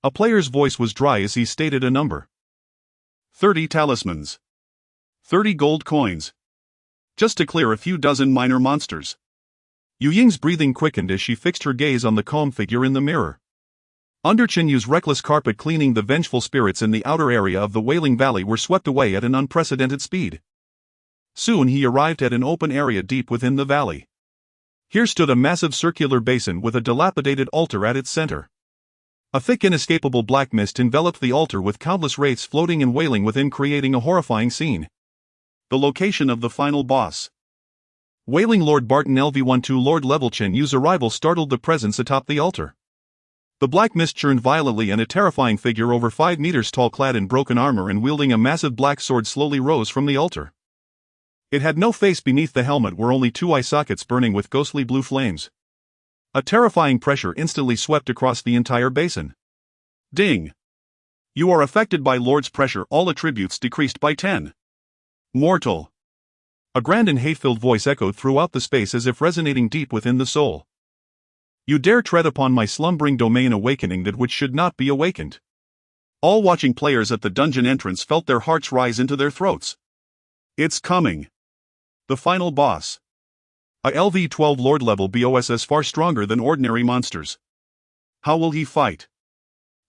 A player's voice was dry as he stated a number. 30 talismans. 30 gold coins. Just to clear a few dozen minor monsters. Yu Ying's breathing quickened as she fixed her gaze on the calm figure in the mirror. Under Chenyu's reckless carpet cleaning, the vengeful spirits in the outer area of the Wailing Valley were swept away at an unprecedented speed. Soon he arrived at an open area deep within the valley. Here stood a massive circular basin with a dilapidated altar at its center. A thick, inescapable black mist enveloped the altar, with countless wraiths floating and wailing within, creating a horrifying scene. The location of the final boss. Wailing Lord Barton LV-12 Lord Level Chenyu's arrival startled the presence atop the altar. The black mist churned violently, and a terrifying figure over 5 meters tall, clad in broken armor and wielding a massive black sword, slowly rose from the altar. It had no face. Beneath the helmet were only 2 eye sockets burning with ghostly blue flames. A terrifying pressure instantly swept across the entire basin. Ding! You are affected by Lord's pressure. All attributes decreased by 10. Mortal. A grand and hate-filled voice echoed throughout the space, as if resonating deep within the soul. You dare tread upon my slumbering domain, awakening that which should not be awakened. All watching players at the dungeon entrance felt their hearts rise into their throats. It's coming. The final boss. A LV-12 Lord-level boss is far stronger than ordinary monsters. How will he fight?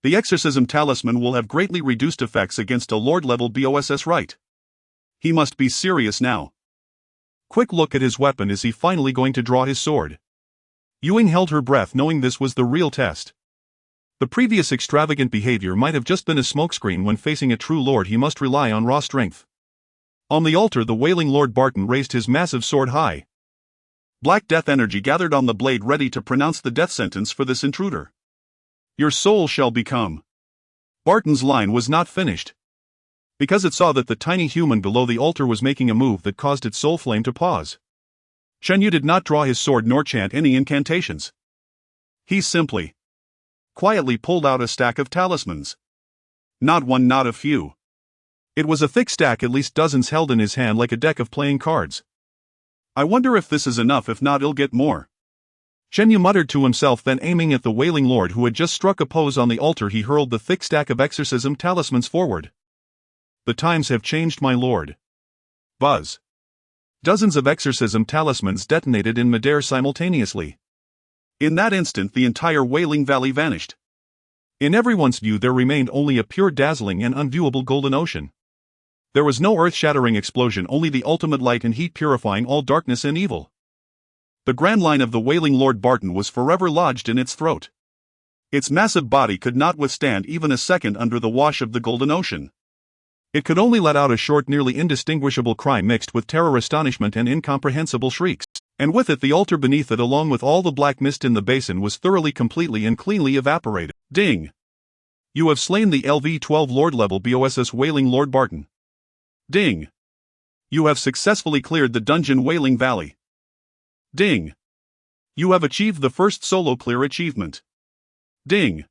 The Exorcism Talisman will have greatly reduced effects against a Lord-level boss, right? He must be serious now. Quick look at his weapon. Is he finally going to draw his sword? Ewing held her breath, knowing this was the real test. The previous extravagant behavior might have just been a smokescreen. When facing a true lord, he must rely on raw strength. On the altar, the Wailing Lord Barton raised his massive sword high. Black death energy gathered on the blade, ready to pronounce the death sentence for this intruder. Your soul shall become. Barton's line was not finished, because it saw that the tiny human below the altar was making a move that caused its soul flame to pause. Shen Yu did not draw his sword nor chant any incantations. He simply, quietly pulled out a stack of talismans. Not one, not a few. It was a thick stack, at least dozens, held in his hand like a deck of playing cards. I wonder if this is enough. If not, he'll get more. Shen Yu muttered to himself, then aiming at the Wailing Lord who had just struck a pose on the altar, he hurled the thick stack of exorcism talismans forward. The times have changed, my lord. Buzz. Dozens of exorcism talismans detonated in midair simultaneously. In that instant, the entire Wailing Valley vanished. In everyone's view, there remained only a pure, dazzling, and unviewable golden ocean. There was no earth-shattering explosion, only the ultimate light and heat purifying all darkness and evil. The grand line of the Wailing Lord Barton was forever lodged in its throat. Its massive body could not withstand even a second under the wash of the golden ocean. It could only let out a short, nearly indistinguishable cry mixed with terror, astonishment, and incomprehensible shrieks. And with it, the altar beneath it, along with all the black mist in the basin, was thoroughly, completely, and cleanly evaporated. Ding! You have slain the LV-12 Lord-level boss Wailing Lord Barton. Ding! You have successfully cleared the dungeon Wailing Valley. Ding! You have achieved the first solo clear achievement. Ding!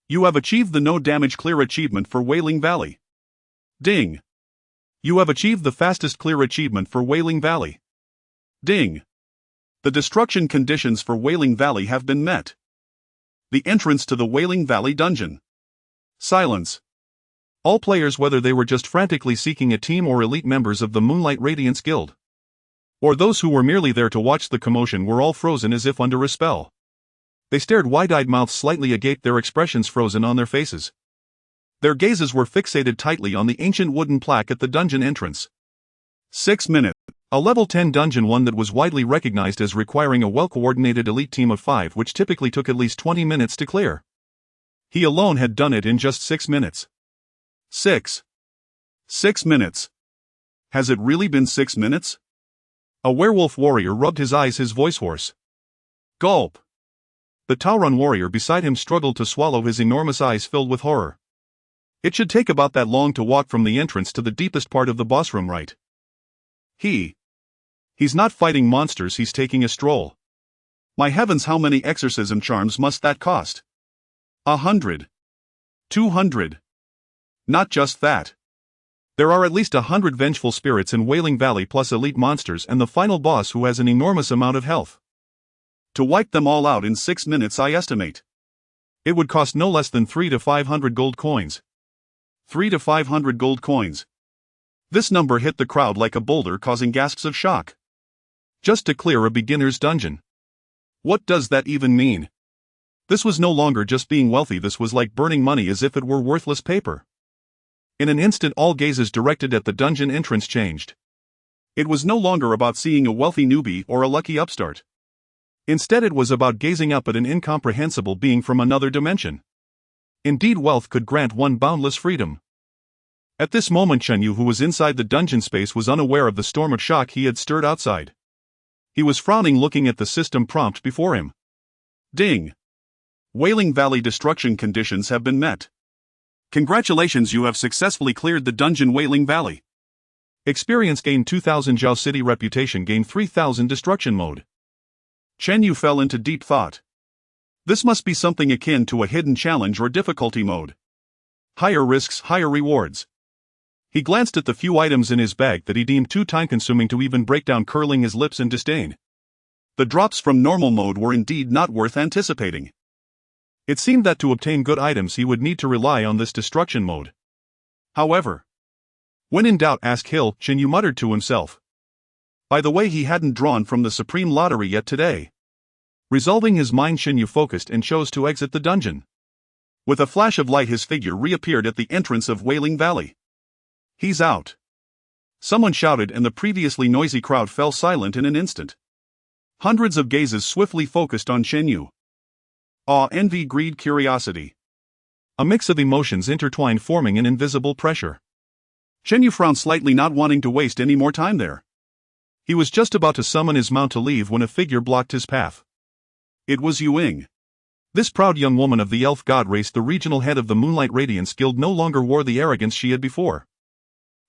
You have achieved the no damage clear achievement for Wailing Valley. Ding! You have achieved the fastest clear achievement for Wailing Valley. Ding! The destruction conditions for Wailing Valley have been met. The entrance to the Wailing Valley dungeon. Silence. All players, whether they were just frantically seeking a team or elite members of the Moonlight Radiance Guild, or those who were merely there to watch the commotion, were all frozen as if under a spell. They stared wide-eyed, mouths slightly agape, their expressions frozen on their faces. Their gazes were fixated tightly on the ancient wooden plaque at the dungeon entrance. 6 minutes. A level 10 dungeon, one that was widely recognized as requiring a well-coordinated elite team of 5, which typically took at least 20 minutes to clear. He alone had done it in just 6 minutes. 6 minutes. Has it really been 6 minutes? A werewolf warrior rubbed his eyes, his voice hoarse. Gulp. The Tauron warrior beside him struggled to swallow, his enormous eyes filled with horror. It should take about that long to walk from the entrance to the deepest part of the boss room, right? He's not fighting monsters, he's taking a stroll. My heavens, how many exorcism charms must that cost? 100. 200. Not just that. There are at least 100 vengeful spirits in Wailing Valley, plus elite monsters and the final boss who has an enormous amount of health. To wipe them all out in 6 minutes, I estimate it would cost no less than 300 to 500 gold coins. 300 to 500 gold coins. This number hit the crowd like a boulder, causing gasps of shock. Just to clear a beginner's dungeon. What does that even mean? This was no longer just being wealthy, this was like burning money as if it were worthless paper. In an instant, all gazes directed at the dungeon entrance changed. It was no longer about seeing a wealthy newbie or a lucky upstart. Instead, it was about gazing up at an incomprehensible being from another dimension. Indeed, wealth could grant one boundless freedom. At this moment, Shen Yu, who was inside the dungeon space, was unaware of the storm of shock he had stirred outside. He was frowning, looking at the system prompt before him. Ding! Wailing Valley destruction conditions have been met. Congratulations, you have successfully cleared the dungeon Wailing Valley. Experience gain 2000, Zhao City reputation gain 3000, destruction mode. Chen Yu fell into deep thought. This must be something akin to a hidden challenge or difficulty mode. Higher risks, higher rewards. He glanced at the few items in his bag that he deemed too time-consuming to even break down, curling his lips in disdain. The drops from normal mode were indeed not worth anticipating. It seemed that to obtain good items he would need to rely on this destruction mode. However, When in doubt, ask Hill, Chen Yu muttered to himself. By the way, he hadn't drawn from the supreme lottery yet today. Resolving his mind, Chen Yu focused and chose to exit the dungeon. With a flash of light, his figure reappeared at the entrance of Wailing Valley. He's out. Someone shouted, and the previously noisy crowd fell silent in an instant. Hundreds of gazes swiftly focused on Chen Yu. Awe, envy, greed, curiosity. A mix of emotions intertwined, forming an invisible pressure. Chen Yu frowned slightly, not wanting to waste any more time there. He was just about to summon his mount to leave when a figure blocked his path. It was Yu Ying. This proud young woman of the elf god race, the regional head of the Moonlight Radiance Guild, no longer wore the arrogance she had before.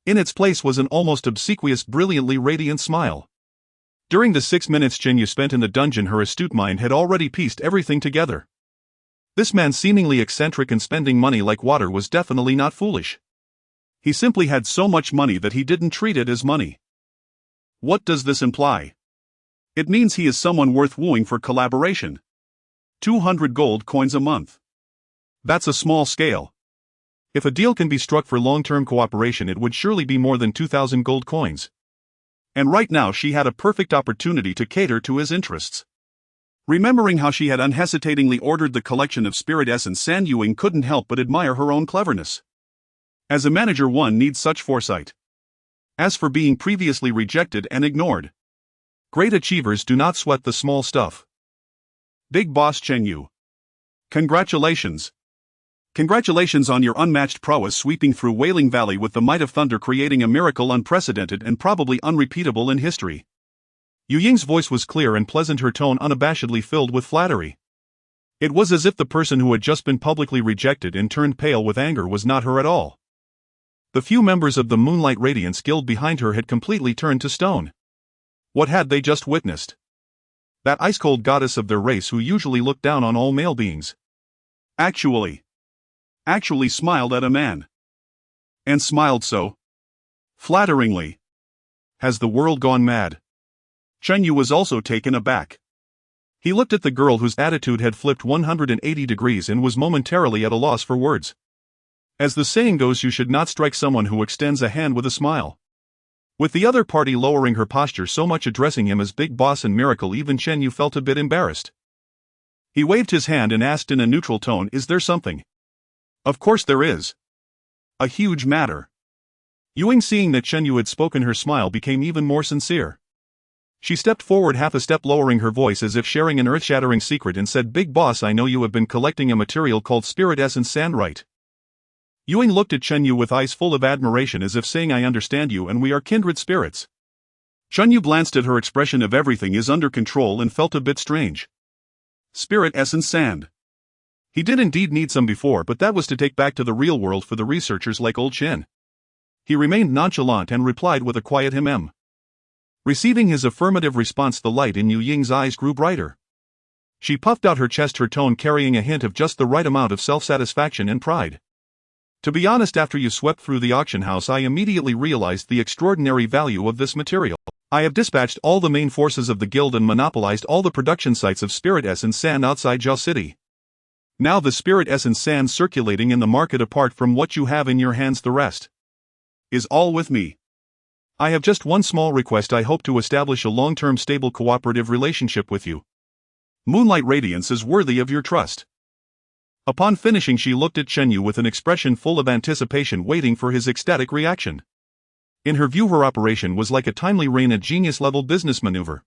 In its place was an almost obsequious, brilliantly radiant smile. During the 6 minutes Chen Yu spent in the dungeon, her astute mind had already pieced everything together. This man, seemingly eccentric and spending money like water, was definitely not foolish. He simply had so much money that he didn't treat it as money. What does this imply? It means he is someone worth wooing for collaboration. 200 gold coins a month. That's a small scale. If a deal can be struck for long-term cooperation, it would surely be more than 2,000 gold coins. And right now she had a perfect opportunity to cater to his interests. Remembering how she had unhesitatingly ordered the collection of spirit essence, San Yu Ying couldn't help but admire her own cleverness. As a manager, one needs such foresight. As for being previously rejected and ignored, great achievers do not sweat the small stuff. Big Boss Chen Yu. Congratulations. Congratulations on your unmatched prowess sweeping through Wailing Valley with the might of thunder, creating a miracle unprecedented and probably unrepeatable in history. Yu Ying's voice was clear and pleasant, her tone unabashedly filled with flattery. It was as if the person who had just been publicly rejected and turned pale with anger was not her at all. The few members of the Moonlight Radiance Guild behind her had completely turned to stone. What had they just witnessed? That ice-cold goddess of their race, who usually looked down on all male beings, actually smiled at a man. And smiled so flatteringly. Has the world gone mad? Chen Yu was also taken aback. He looked at the girl whose attitude had flipped 180 degrees and was momentarily at a loss for words. As the saying goes, you should not strike someone who extends a hand with a smile. With the other party lowering her posture so much, addressing him as Big Boss and Miracle, even Chen Yu felt a bit embarrassed. He waved his hand and asked in a neutral tone, "Is there something?" "Of course there is. A huge matter." Yu Ying, seeing that Chen Yu had spoken, her smile became even more sincere. She stepped forward half a step, lowering her voice as if sharing an earth-shattering secret, and said, "Big Boss, I know you have been collecting a material called Spirit Essence Sand, right?" Yu Ying looked at Chen Yu with eyes full of admiration, as if saying, "I understand you, and we are kindred spirits." Chen Yu glanced at her, expression of everything is under control, and felt a bit strange. Spirit Essence Sand. He did indeed need some before, but that was to take back to the real world for the researchers like old Chen. He remained nonchalant and replied with a quiet "Hmm." Receiving his affirmative response, the light in Yu Ying's eyes grew brighter. She puffed out her chest, her tone carrying a hint of just the right amount of self-satisfaction and pride. "To be honest, after you swept through the auction house, I immediately realized the extraordinary value of this material. I have dispatched all the main forces of the guild and monopolized all the production sites of Spirit Essence Sand outside Jiao City. Now the Spirit Essence Sand circulating in the market, apart from what you have in your hands, the rest is all with me. I have just one small request. I hope to establish a long-term stable cooperative relationship with you. Moonlight Radiance is worthy of your trust." Upon finishing, she looked at Chen Yu with an expression full of anticipation, waiting for his ecstatic reaction. In her view, her operation was like a timely rain, a genius-level business maneuver.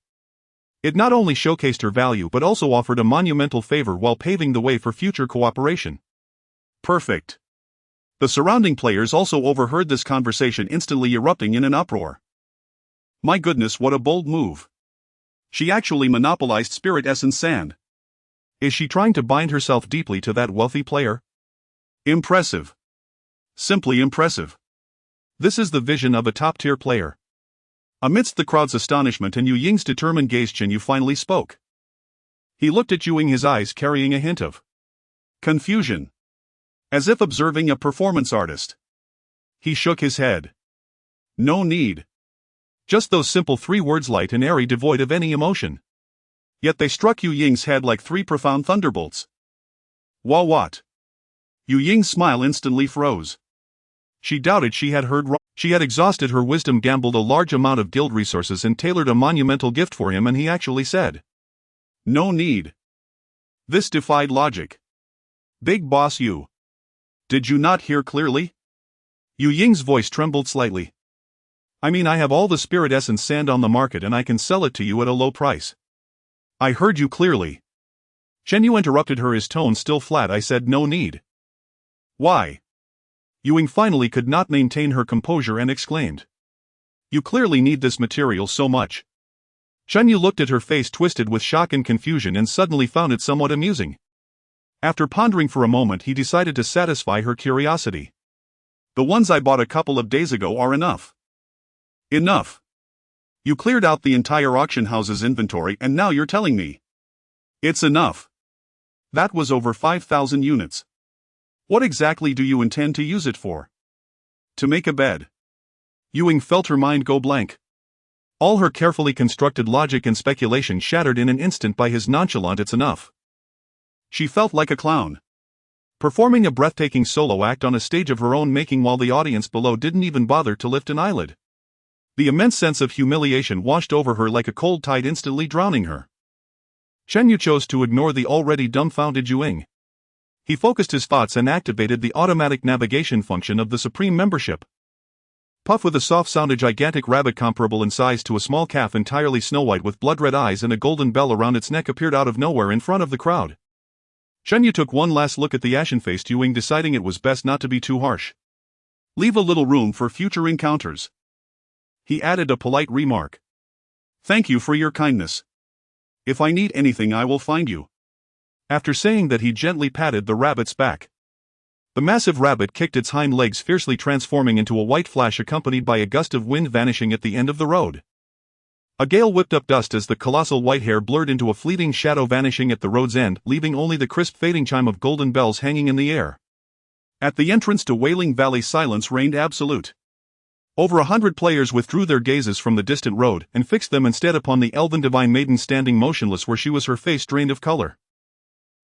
It not only showcased her value but also offered a monumental favor while paving the way for future cooperation. Perfect. The surrounding players also overheard this conversation, instantly erupting in an uproar. My goodness, what a bold move. She actually monopolized Spirit Essence Sand. Is she trying to bind herself deeply to that wealthy player? Impressive. Simply impressive. This is the vision of a top-tier player. Amidst the crowd's astonishment and Yu Ying's determined gaze, Chen Yu finally spoke. He looked at Yu Ying, his eyes carrying a hint of confusion, as if observing a performance artist. He shook his head. No need. Just those simple 3 words, light and airy, devoid of any emotion. Yet they struck Yu Ying's head like 3 profound thunderbolts. What? Yu Ying's smile instantly froze. She doubted she had heard wrong. She had exhausted her wisdom, gambled a large amount of guild resources, and tailored a monumental gift for him, and he actually said, "No need." This defied logic. "Big boss, you. Did you not hear clearly?" Yu Ying's voice trembled slightly. "I mean, I have all the spirit essence sand on the market and I can sell it to you at a low price." "I heard you clearly." Shen Yu interrupted her, his tone still flat. "I said no need." "Why?" Yu Ying finally could not maintain her composure and exclaimed. "You clearly need this material so much." Shen Yu looked at her, face twisted with shock and confusion, and suddenly found it somewhat amusing. After pondering for a moment, he decided to satisfy her curiosity. "The ones I bought a couple of days ago are enough." "Enough? You cleared out the entire auction house's inventory and now you're telling me it's enough? That was over 5,000 units. What exactly do you intend to use it for?" "To make a bed." Yu Ying felt her mind go blank. All her carefully constructed logic and speculation shattered in an instant by his nonchalant "it's enough." She felt like a clown, performing a breathtaking solo act on a stage of her own making while the audience below didn't even bother to lift an eyelid. The immense sense of humiliation washed over her like a cold tide, instantly drowning her. Shen Yu chose to ignore the already dumbfounded Yu Ying. He focused his thoughts and activated the automatic navigation function of the Supreme Membership. Puff, with a soft-sounded gigantic rabbit comparable in size to a small calf, entirely snow-white with blood-red eyes and a golden bell around its neck, appeared out of nowhere in front of the crowd. Shen Yu took one last look at the ashen-faced Yu Ying, deciding it was best not to be too harsh. "Leave a little room for future encounters." He added a polite remark. "Thank you for your kindness. If I need anything, I will find you." After saying that, he gently patted the rabbit's back. The massive rabbit kicked its hind legs fiercely, transforming into a white flash accompanied by a gust of wind, vanishing at the end of the road. A gale whipped up dust as the colossal white hair blurred into a fleeting shadow, vanishing at the road's end, leaving only the crisp fading chime of golden bells hanging in the air. At the entrance to Wailing Valley, silence reigned absolute. Over 100 players withdrew their gazes from the distant road and fixed them instead upon the elven divine maiden standing motionless where she was, her face drained of color.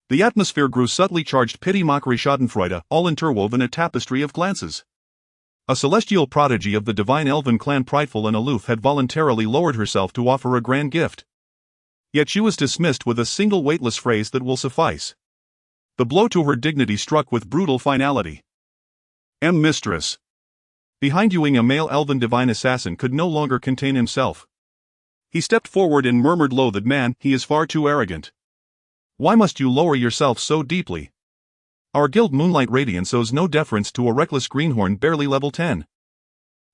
The atmosphere grew subtly charged, pity, mockery, schadenfreude, all interwoven a tapestry of glances. A celestial prodigy of the divine elven clan, prideful and aloof, had voluntarily lowered herself to offer a grand gift. Yet she was dismissed with a single weightless phrase: "That will suffice." The blow to her dignity struck with brutal finality. Mistress." Behind Yu Ying, a male elven divine assassin could no longer contain himself. He stepped forward and murmured low, "That man, he is far too arrogant. Why must you lower yourself so deeply? Our guild, Moonlight Radiance, owes no deference to a reckless greenhorn barely level 10.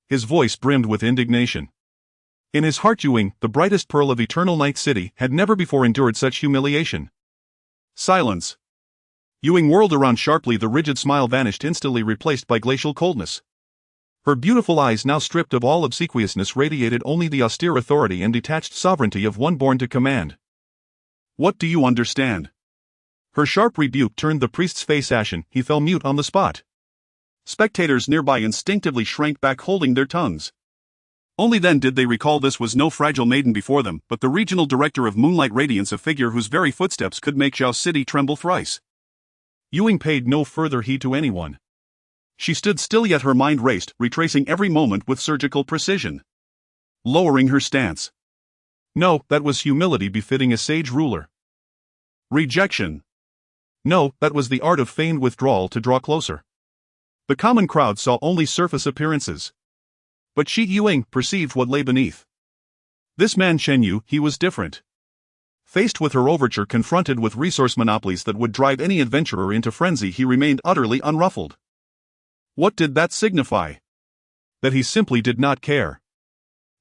His voice brimmed with indignation. In his heart, Yu Ying, the brightest pearl of Eternal Night City, had never before endured such humiliation. Silence. Yu Ying whirled around sharply, the rigid smile vanished, instantly replaced by glacial coldness. Her beautiful eyes, now stripped of all obsequiousness, radiated only the austere authority and detached sovereignty of one born to command. "What do you understand?" Her sharp rebuke turned the priest's face ashen. He fell mute on the spot. Spectators nearby instinctively shrank back, holding their tongues. Only then did they recall this was no fragile maiden before them, but the regional director of Moonlight Radiance, a figure whose very footsteps could make Zhao City tremble thrice. Yu Ying paid no further heed to anyone. She stood still, yet her mind raced, retracing every moment with surgical precision. Lowering her stance. No, that was humility befitting a sage ruler. Rejection. No, that was the art of feigned withdrawal to draw closer. The common crowd saw only surface appearances. But she, Yu Ying, perceived what lay beneath. This man Shen Yu, he was different. Faced with her overture, confronted with resource monopolies that would drive any adventurer into frenzy, he remained utterly unruffled. What did that signify? That he simply did not care.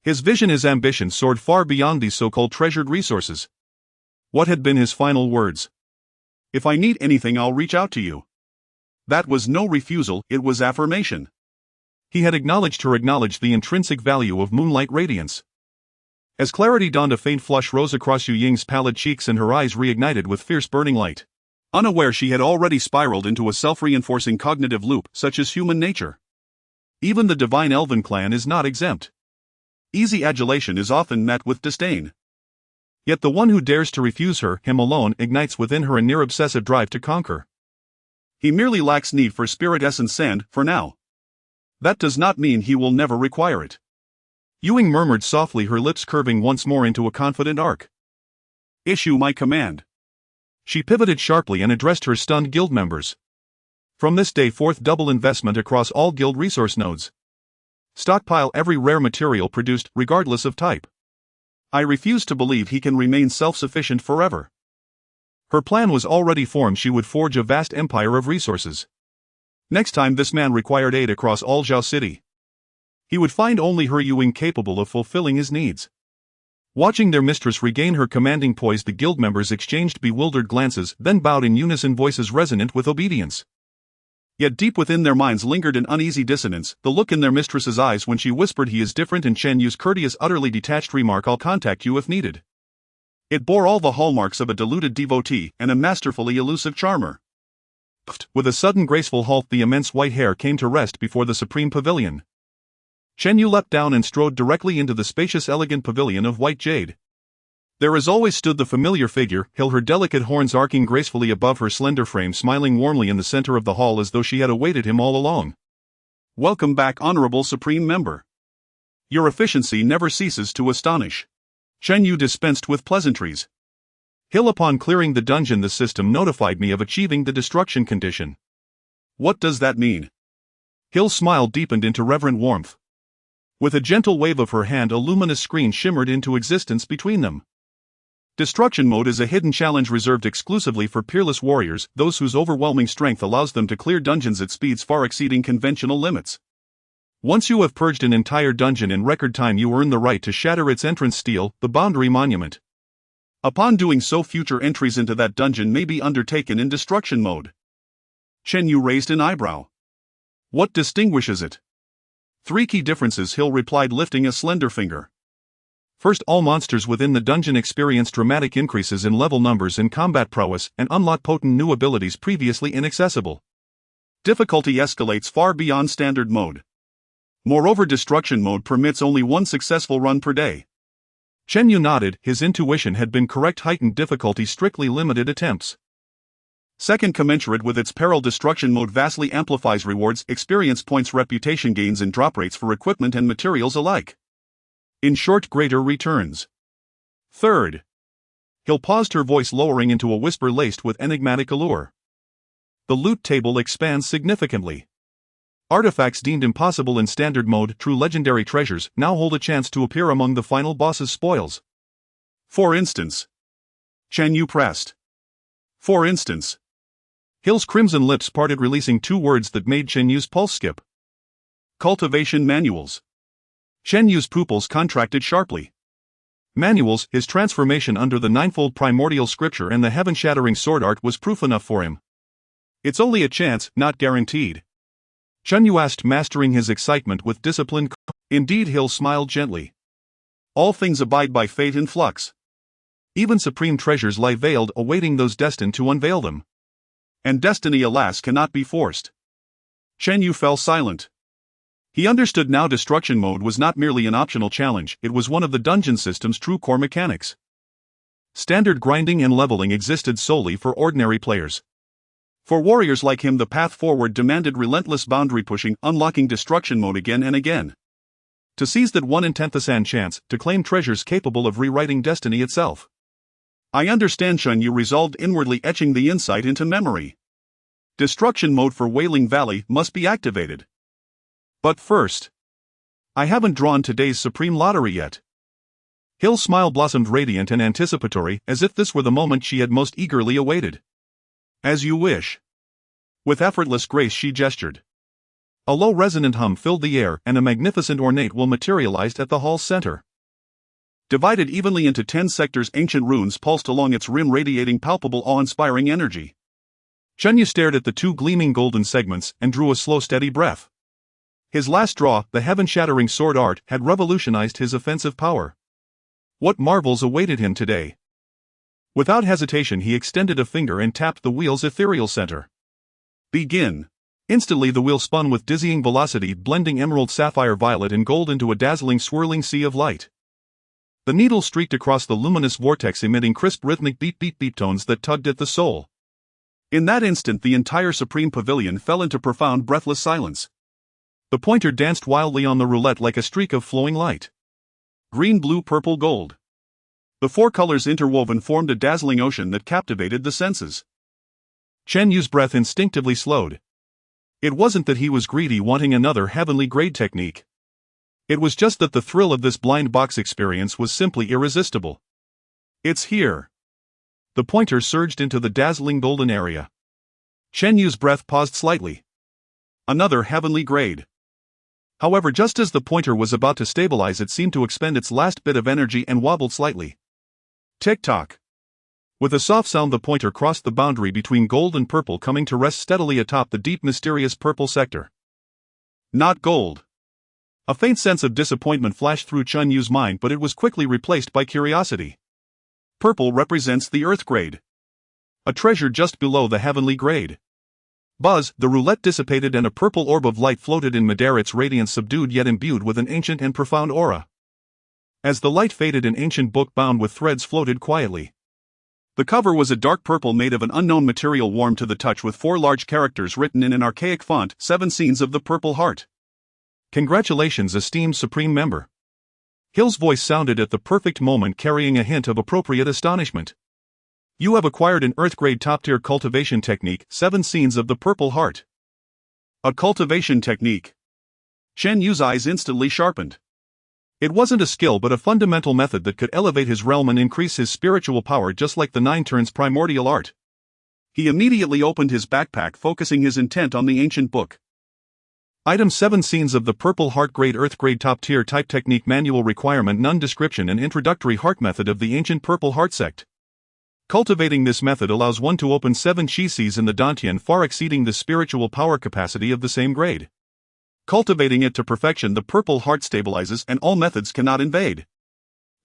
His vision, his ambition soared far beyond these so-called treasured resources. What had been his final words? "If I need anything, I'll reach out to you." That was no refusal, it was affirmation. He had acknowledged the intrinsic value of Moonlight Radiance. As clarity dawned, a faint flush rose across Yu Ying's pallid cheeks and her eyes reignited with fierce burning light. Unaware, she had already spiraled into a self-reinforcing cognitive loop, such as human nature. Even the divine elven clan is not exempt. Easy adulation is often met with disdain. Yet the one who dares to refuse her, him alone, ignites within her a near-obsessive drive to conquer. He merely lacks need for spirit essence sand, for now. That does not mean he will never require it. Ewing murmured softly, her lips curving once more into a confident arc. Issue my command. She pivoted sharply and addressed her stunned guild members. From this day forth, double investment across all guild resource nodes. Stockpile every rare material produced, regardless of type. I refuse to believe he can remain self-sufficient forever. Her plan was already formed. She would forge a vast empire of resources. Next time this man required aid across all Zhao City, he would find only her Ewing capable of fulfilling his needs. Watching their mistress regain her commanding poise, the guild members exchanged bewildered glances, then bowed in unison, voices resonant with obedience. Yet deep within their minds lingered an uneasy dissonance, the look in their mistress's eyes when she whispered, "He is different," and Chen Yu's courteous, utterly detached remark, "I'll contact you if needed." It bore all the hallmarks of a deluded devotee and a masterfully elusive charmer. With a sudden graceful halt, the immense white hair came to rest before the supreme pavilion. Chen Yu leapt down and strode directly into the spacious, elegant pavilion of white jade. There as always stood the familiar figure, Hill, her delicate horns arcing gracefully above her slender frame, smiling warmly in the center of the hall as though she had awaited him all along. "Welcome back, Honorable Supreme Member. Your efficiency never ceases to astonish." Chen Yu dispensed with pleasantries. "Hill, upon clearing the dungeon, the system notified me of achieving the destruction condition." "What does that mean?" Hill's smile deepened into reverent warmth. With a gentle wave of her hand, a luminous screen shimmered into existence between them. Destruction mode is a hidden challenge reserved exclusively for peerless warriors, those whose overwhelming strength allows them to clear dungeons at speeds far exceeding conventional limits. Once you have purged an entire dungeon in record time, you earn the right to shatter its entrance steel, the boundary monument. Upon doing so, future entries into that dungeon may be undertaken in destruction mode. Chen Yu raised an eyebrow. "What distinguishes it?" "Three key differences," Hill replied, lifting a slender finger. First, all monsters within the dungeon experience dramatic increases in level numbers and combat prowess, and unlock potent new abilities previously inaccessible. Difficulty escalates far beyond standard mode. Moreover, destruction mode permits only one successful run per day. Chen Yu nodded, his intuition had been correct. Heightened difficulty strictly limited attempts. Second, commensurate with its peril, destruction mode vastly amplifies rewards, experience points, reputation gains, and drop rates for equipment and materials alike. In short, greater returns. Third. Hill paused, her voice lowering into a whisper laced with enigmatic allure. The loot table expands significantly. Artifacts deemed impossible in standard mode, true legendary treasures, now hold a chance to appear among the final boss's spoils. For instance. Chen Yu pressed. For instance. Hill's crimson lips parted, releasing two words that made Chen Yu's pulse skip. Cultivation manuals. Chen Yu's pupils contracted sharply. Manuals, his transformation under the ninefold primordial scripture and the heaven-shattering sword art was proof enough for him. It's only a chance, not guaranteed. Chen Yu asked, mastering his excitement with discipline. Indeed, Hill smiled gently. All things abide by fate in flux. Even supreme treasures lie veiled, awaiting those destined to unveil them. And destiny, alas, cannot be forced. Chen Yu fell silent. He understood now destruction mode was not merely an optional challenge, it was one of the dungeon system's true core mechanics. Standard grinding and leveling existed solely for ordinary players. For warriors like him, the path forward demanded relentless boundary pushing, unlocking destruction mode again and again. To seize that 1 in 10,000 chance, to claim treasures capable of rewriting destiny itself. "I understand," Chen Yu resolved, inwardly etching the insight into memory. "Destruction mode for Wailing Valley must be activated. But first, I haven't drawn today's supreme lottery yet." Hill's smile blossomed radiant and anticipatory, as if this were the moment she had most eagerly awaited. "As you wish." With effortless grace she gestured. A low resonant hum filled the air, and a magnificent ornate will materialized at the hall's center. Divided evenly into 10 sectors, ancient runes pulsed along its rim, radiating palpable, awe-inspiring energy. Chen Yu stared at the two gleaming golden segments, and drew a slow, steady breath. His last draw, the heaven-shattering sword art, had revolutionized his offensive power. What marvels awaited him today? Without hesitation he extended a finger and tapped the wheel's ethereal center. "Begin." Instantly the wheel spun with dizzying velocity, blending emerald, sapphire, violet, and gold into a dazzling, swirling sea of light. The needle streaked across the luminous vortex, emitting crisp, rhythmic beat tones that tugged at the soul. In that instant the entire supreme pavilion fell into profound, breathless silence. The pointer danced wildly on the roulette like a streak of flowing light. Green, blue, purple, gold. The four colors interwoven formed a dazzling ocean that captivated the senses. Chen Yu's breath instinctively slowed. It wasn't that he was greedy wanting another heavenly grade technique. It was just that the thrill of this blind box experience was simply irresistible. It's here. The pointer surged into the dazzling golden area. Chen Yu's breath paused slightly. Another heavenly grade. However, just as the pointer was about to stabilize, it seemed to expend its last bit of energy and wobbled slightly. Tick-tock. With a soft sound, the pointer crossed the boundary between gold and purple, coming to rest steadily atop the deep, mysterious purple sector. Not gold. A faint sense of disappointment flashed through Chen Yu's mind, but it was quickly replaced by curiosity. Purple represents the Earth grade. A treasure just below the heavenly grade. Buzz, the roulette dissipated and a purple orb of light floated in midair, its radiance subdued yet imbued with an ancient and profound aura. As the light faded, an ancient book bound with threads floated quietly. The cover was a dark purple made of an unknown material, warm to the touch, with 4 large characters written in an archaic font: 7 scenes of the Purple Heart. Congratulations, esteemed Supreme Member. Hill's voice sounded at the perfect moment, carrying a hint of appropriate astonishment. You have acquired an Earth-grade top-tier cultivation technique, 7 scenes of the Purple Heart. A cultivation technique. Chen Yu's eyes instantly sharpened. It wasn't a skill but a fundamental method that could elevate his realm and increase his spiritual power, just like the 9 turns primordial art. He immediately opened his backpack, focusing his intent on the ancient book. Item 7 Scenes of the Purple Heart, Grade Earth, Grade Top Tier Type Technique, Manual Requirement, None, Description and Introductory Heart Method of the Ancient Purple Heart Sect. Cultivating this method allows one to open 7 chi seas in the Dantian, far exceeding the spiritual power capacity of the same grade. Cultivating it to perfection, the Purple Heart stabilizes and all methods cannot invade.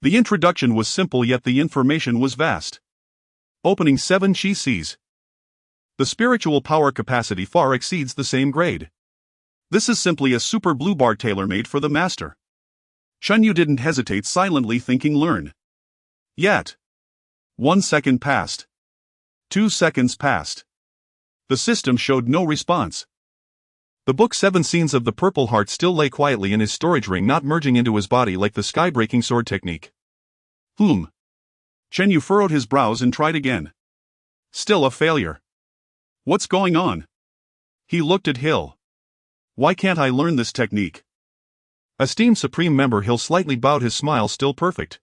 The introduction was simple, yet the information was vast. Opening 7 chi seas. The spiritual power capacity far exceeds the same grade. This is simply a super blue bar tailor-made for the master. Chen Yu didn't hesitate, silently thinking, learn. Yet. 1 second passed. 2 seconds passed. The system showed no response. The book 7 Scenes of the Purple Heart still lay quietly in his storage ring, not merging into his body like the sky-breaking sword technique. Chen Yu furrowed his brows and tried again. Still a failure. What's going on? He looked at Hill. Why can't I learn this technique? Esteemed Supreme Member, Hill slightly bowed, his smile still perfect.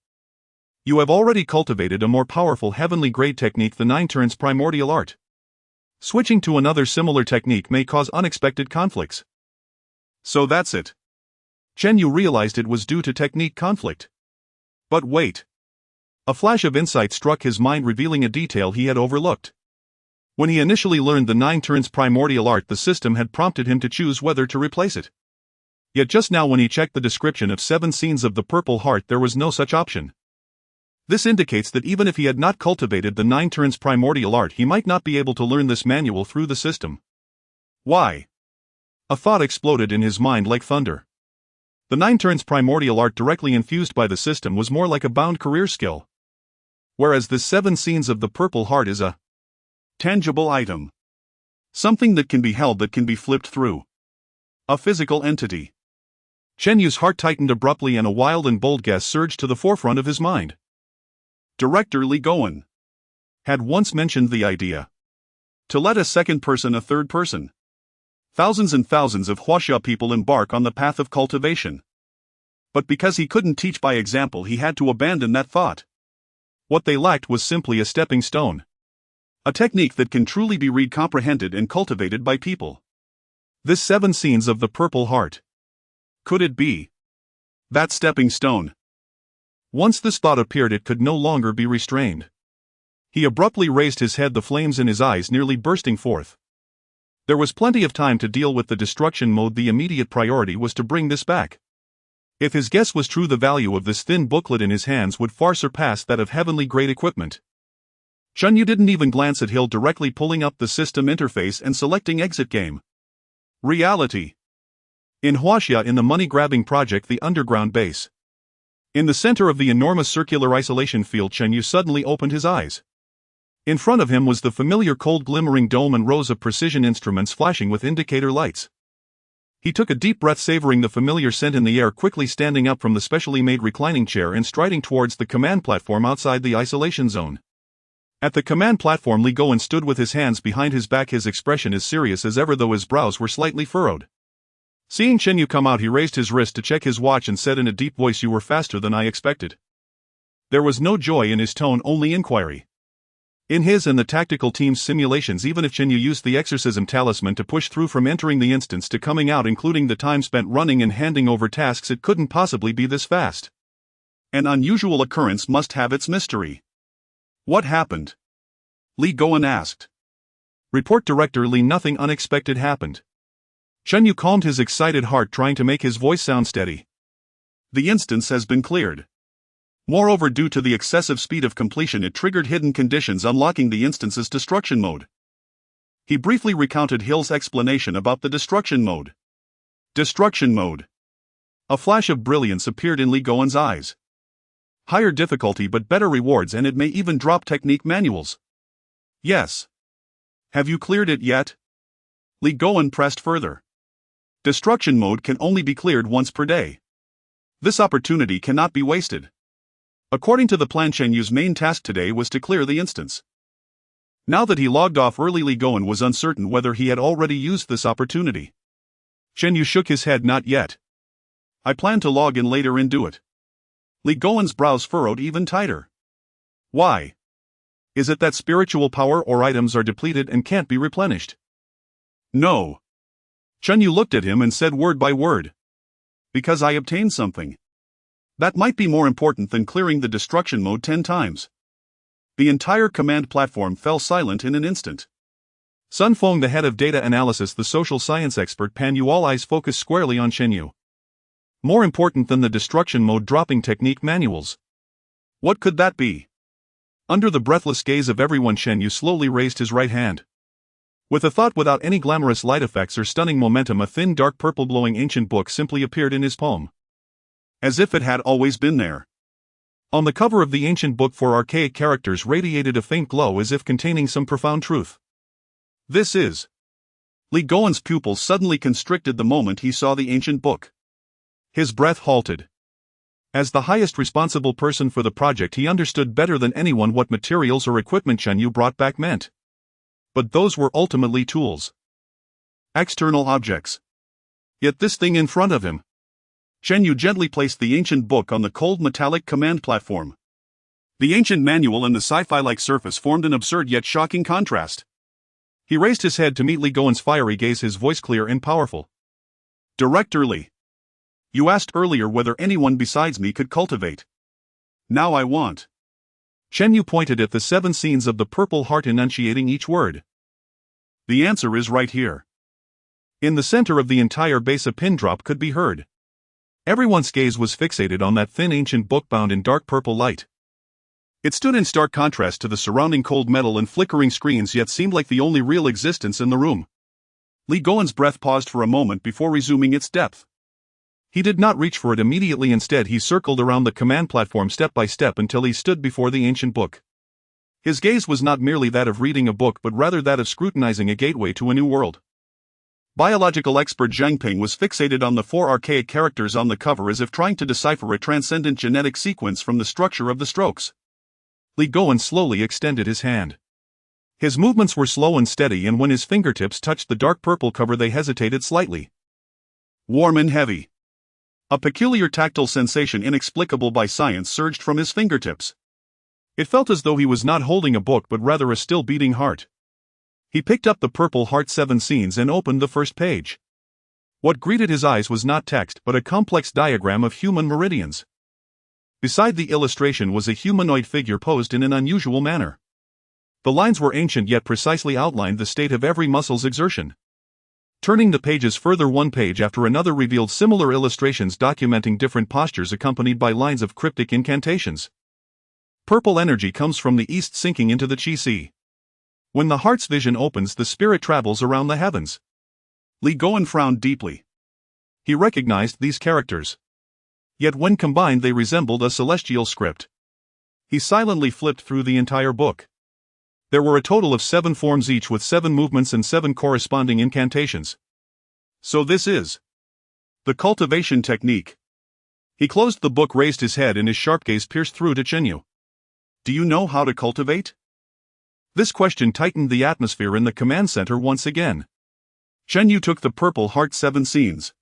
You have already cultivated a more powerful heavenly grade technique, the 9 turns primordial art. Switching to another similar technique may cause unexpected conflicts. So that's it. Chen Yu realized it was due to technique conflict. But wait. A flash of insight struck his mind, revealing a detail he had overlooked. When he initially learned the 9 turns primordial art, the system had prompted him to choose whether to replace it. Yet just now, when he checked the description of 7 Scenes of the Purple Heart, there was no such option. This indicates that even if he had not cultivated the 9 turns primordial art, he might not be able to learn this manual through the system. Why? A thought exploded in his mind like thunder. The 9 turns primordial art directly infused by the system was more like a bound career skill. Whereas this 7 Scenes of the Purple Heart is a tangible item. Something that can be held, that can be flipped through. A physical entity. Chen Yu's heart tightened abruptly and a wild and bold guess surged to the forefront of his mind. Director Li Goen had once mentioned the idea to let a second person, a third person. Thousands and thousands of Huaxia people embark on the path of cultivation. But because he couldn't teach by example, he had to abandon that thought. What they lacked was simply a stepping stone. A technique that can truly be read, comprehended and cultivated by people. This 7 Scenes of the Purple Heart. Could it be that stepping stone? Once this thought appeared, it could no longer be restrained. He abruptly raised his head, the flames in his eyes nearly bursting forth. There was plenty of time to deal with the destruction mode. The immediate priority was to bring this back. If his guess was true, the value of this thin booklet in his hands would far surpass that of heavenly grade equipment. Chen Yu didn't even glance at Hill, directly pulling up the system interface and selecting Exit Game. Reality. In Huaxia, in the money-grabbing project, the underground base. In the center of the enormous circular isolation field, Chen Yu suddenly opened his eyes. In front of him was the familiar cold glimmering dome and rows of precision instruments flashing with indicator lights. He took a deep breath, savoring the familiar scent in the air, quickly standing up from the specially made reclining chair and striding towards the command platform outside the isolation zone. At the command platform, Li Goen stood with his hands behind his back, his expression as serious as ever, though his brows were slightly furrowed. Seeing Chen Yu come out, he raised his wrist to check his watch and said in a deep voice, "You were faster than I expected." There was no joy in his tone, only inquiry. In his and the tactical team's simulations, even if Chen Yu used the exorcism talisman to push through from entering the instance to coming out, including the time spent running and handing over tasks, it couldn't possibly be this fast. An unusual occurrence must have its mystery. What happened? Li Goen asked. Report Director Li, nothing unexpected happened. Chen Yu calmed his excited heart, trying to make his voice sound steady. The instance has been cleared. Moreover, due to the excessive speed of completion, it triggered hidden conditions, unlocking the instance's destruction mode. He briefly recounted Hill's explanation about the destruction mode. Destruction mode. A flash of brilliance appeared in Li Goen's eyes. Higher difficulty but better rewards, and it may even drop technique manuals. Yes. Have you cleared it yet? Li Goen pressed further. Destruction mode can only be cleared once per day. This opportunity cannot be wasted. According to the plan, Chen Yu's main task today was to clear the instance. Now that he logged off early, Li Goen was uncertain whether he had already used this opportunity. Chen Yu shook his head. Not yet. I plan to log in later and do it. Li Goen's brows furrowed even tighter. Why? Is it that spiritual power or items are depleted and can't be replenished? No. Chen Yu looked at him and said word by word. Because I obtained something. That might be more important than clearing the destruction mode 10 times. The entire command platform fell silent in an instant. Sun Feng, the head of data analysis, the social science expert Pan Yu, all eyes focused squarely on Chen Yu. More important than the destruction mode dropping technique manuals. What could that be? Under the breathless gaze of everyone, Chen Yu slowly raised his right hand. With a thought, without any glamorous light effects or stunning momentum, a thin dark purple glowing ancient book simply appeared in his palm. As if it had always been there. On the cover of the ancient book, 4 archaic characters radiated a faint glow, as if containing some profound truth. This is... Li Goen's pupils suddenly constricted the moment he saw the ancient book. His breath halted. As the highest responsible person for the project, he understood better than anyone what materials or equipment Chen Yu brought back meant. But those were ultimately tools. External objects. Yet this thing in front of him. Chen Yu gently placed the ancient book on the cold metallic command platform. The ancient manual and the sci-fi-like surface formed an absurd yet shocking contrast. He raised his head to meet Li Goen's fiery gaze, his voice clear and powerful. Director Li. You asked earlier whether anyone besides me could cultivate. Now I want. Chen Yu pointed at the 7 scenes of the purple heart, enunciating each word. The answer is right here. In the center of the entire base, a pin drop could be heard. Everyone's gaze was fixated on that thin ancient book bound in dark purple light. It stood in stark contrast to the surrounding cold metal and flickering screens, yet seemed like the only real existence in the room. Li Goen's breath paused for a moment before resuming its depth. He did not reach for it immediately. Instead, he circled around the command platform step by step until he stood before the ancient book. His gaze was not merely that of reading a book, but rather that of scrutinizing a gateway to a new world. Biological expert Zhang Ping was fixated on the 4 archaic characters on the cover, as if trying to decipher a transcendent genetic sequence from the structure of the strokes. Li Goen slowly extended his hand. His movements were slow and steady, and when his fingertips touched the dark purple cover, they hesitated slightly. Warm and heavy. A peculiar tactile sensation inexplicable by science surged from his fingertips. It felt as though he was not holding a book, but rather a still beating heart. He picked up the purple heart 7 scenes and opened the first page. What greeted his eyes was not text, but a complex diagram of human meridians. Beside the illustration was a humanoid figure posed in an unusual manner. The lines were ancient yet precisely outlined the state of every muscle's exertion. Turning the pages further, one page after another revealed similar illustrations documenting different postures accompanied by lines of cryptic incantations. Purple energy comes from the east, sinking into the Qi Sea. When the heart's vision opens, the spirit travels around the heavens. Li Goen frowned deeply. He recognized these characters. Yet when combined, they resembled a celestial script. He silently flipped through the entire book. There were a total of 7 forms, each with 7 movements and 7 corresponding incantations. So this is The cultivation technique. He closed the book, raised his head, and his sharp gaze pierced through to Chenyu. Do you know how to cultivate? This question tightened the atmosphere in the command center once again. Chenyu took the purple heart 7 scenes.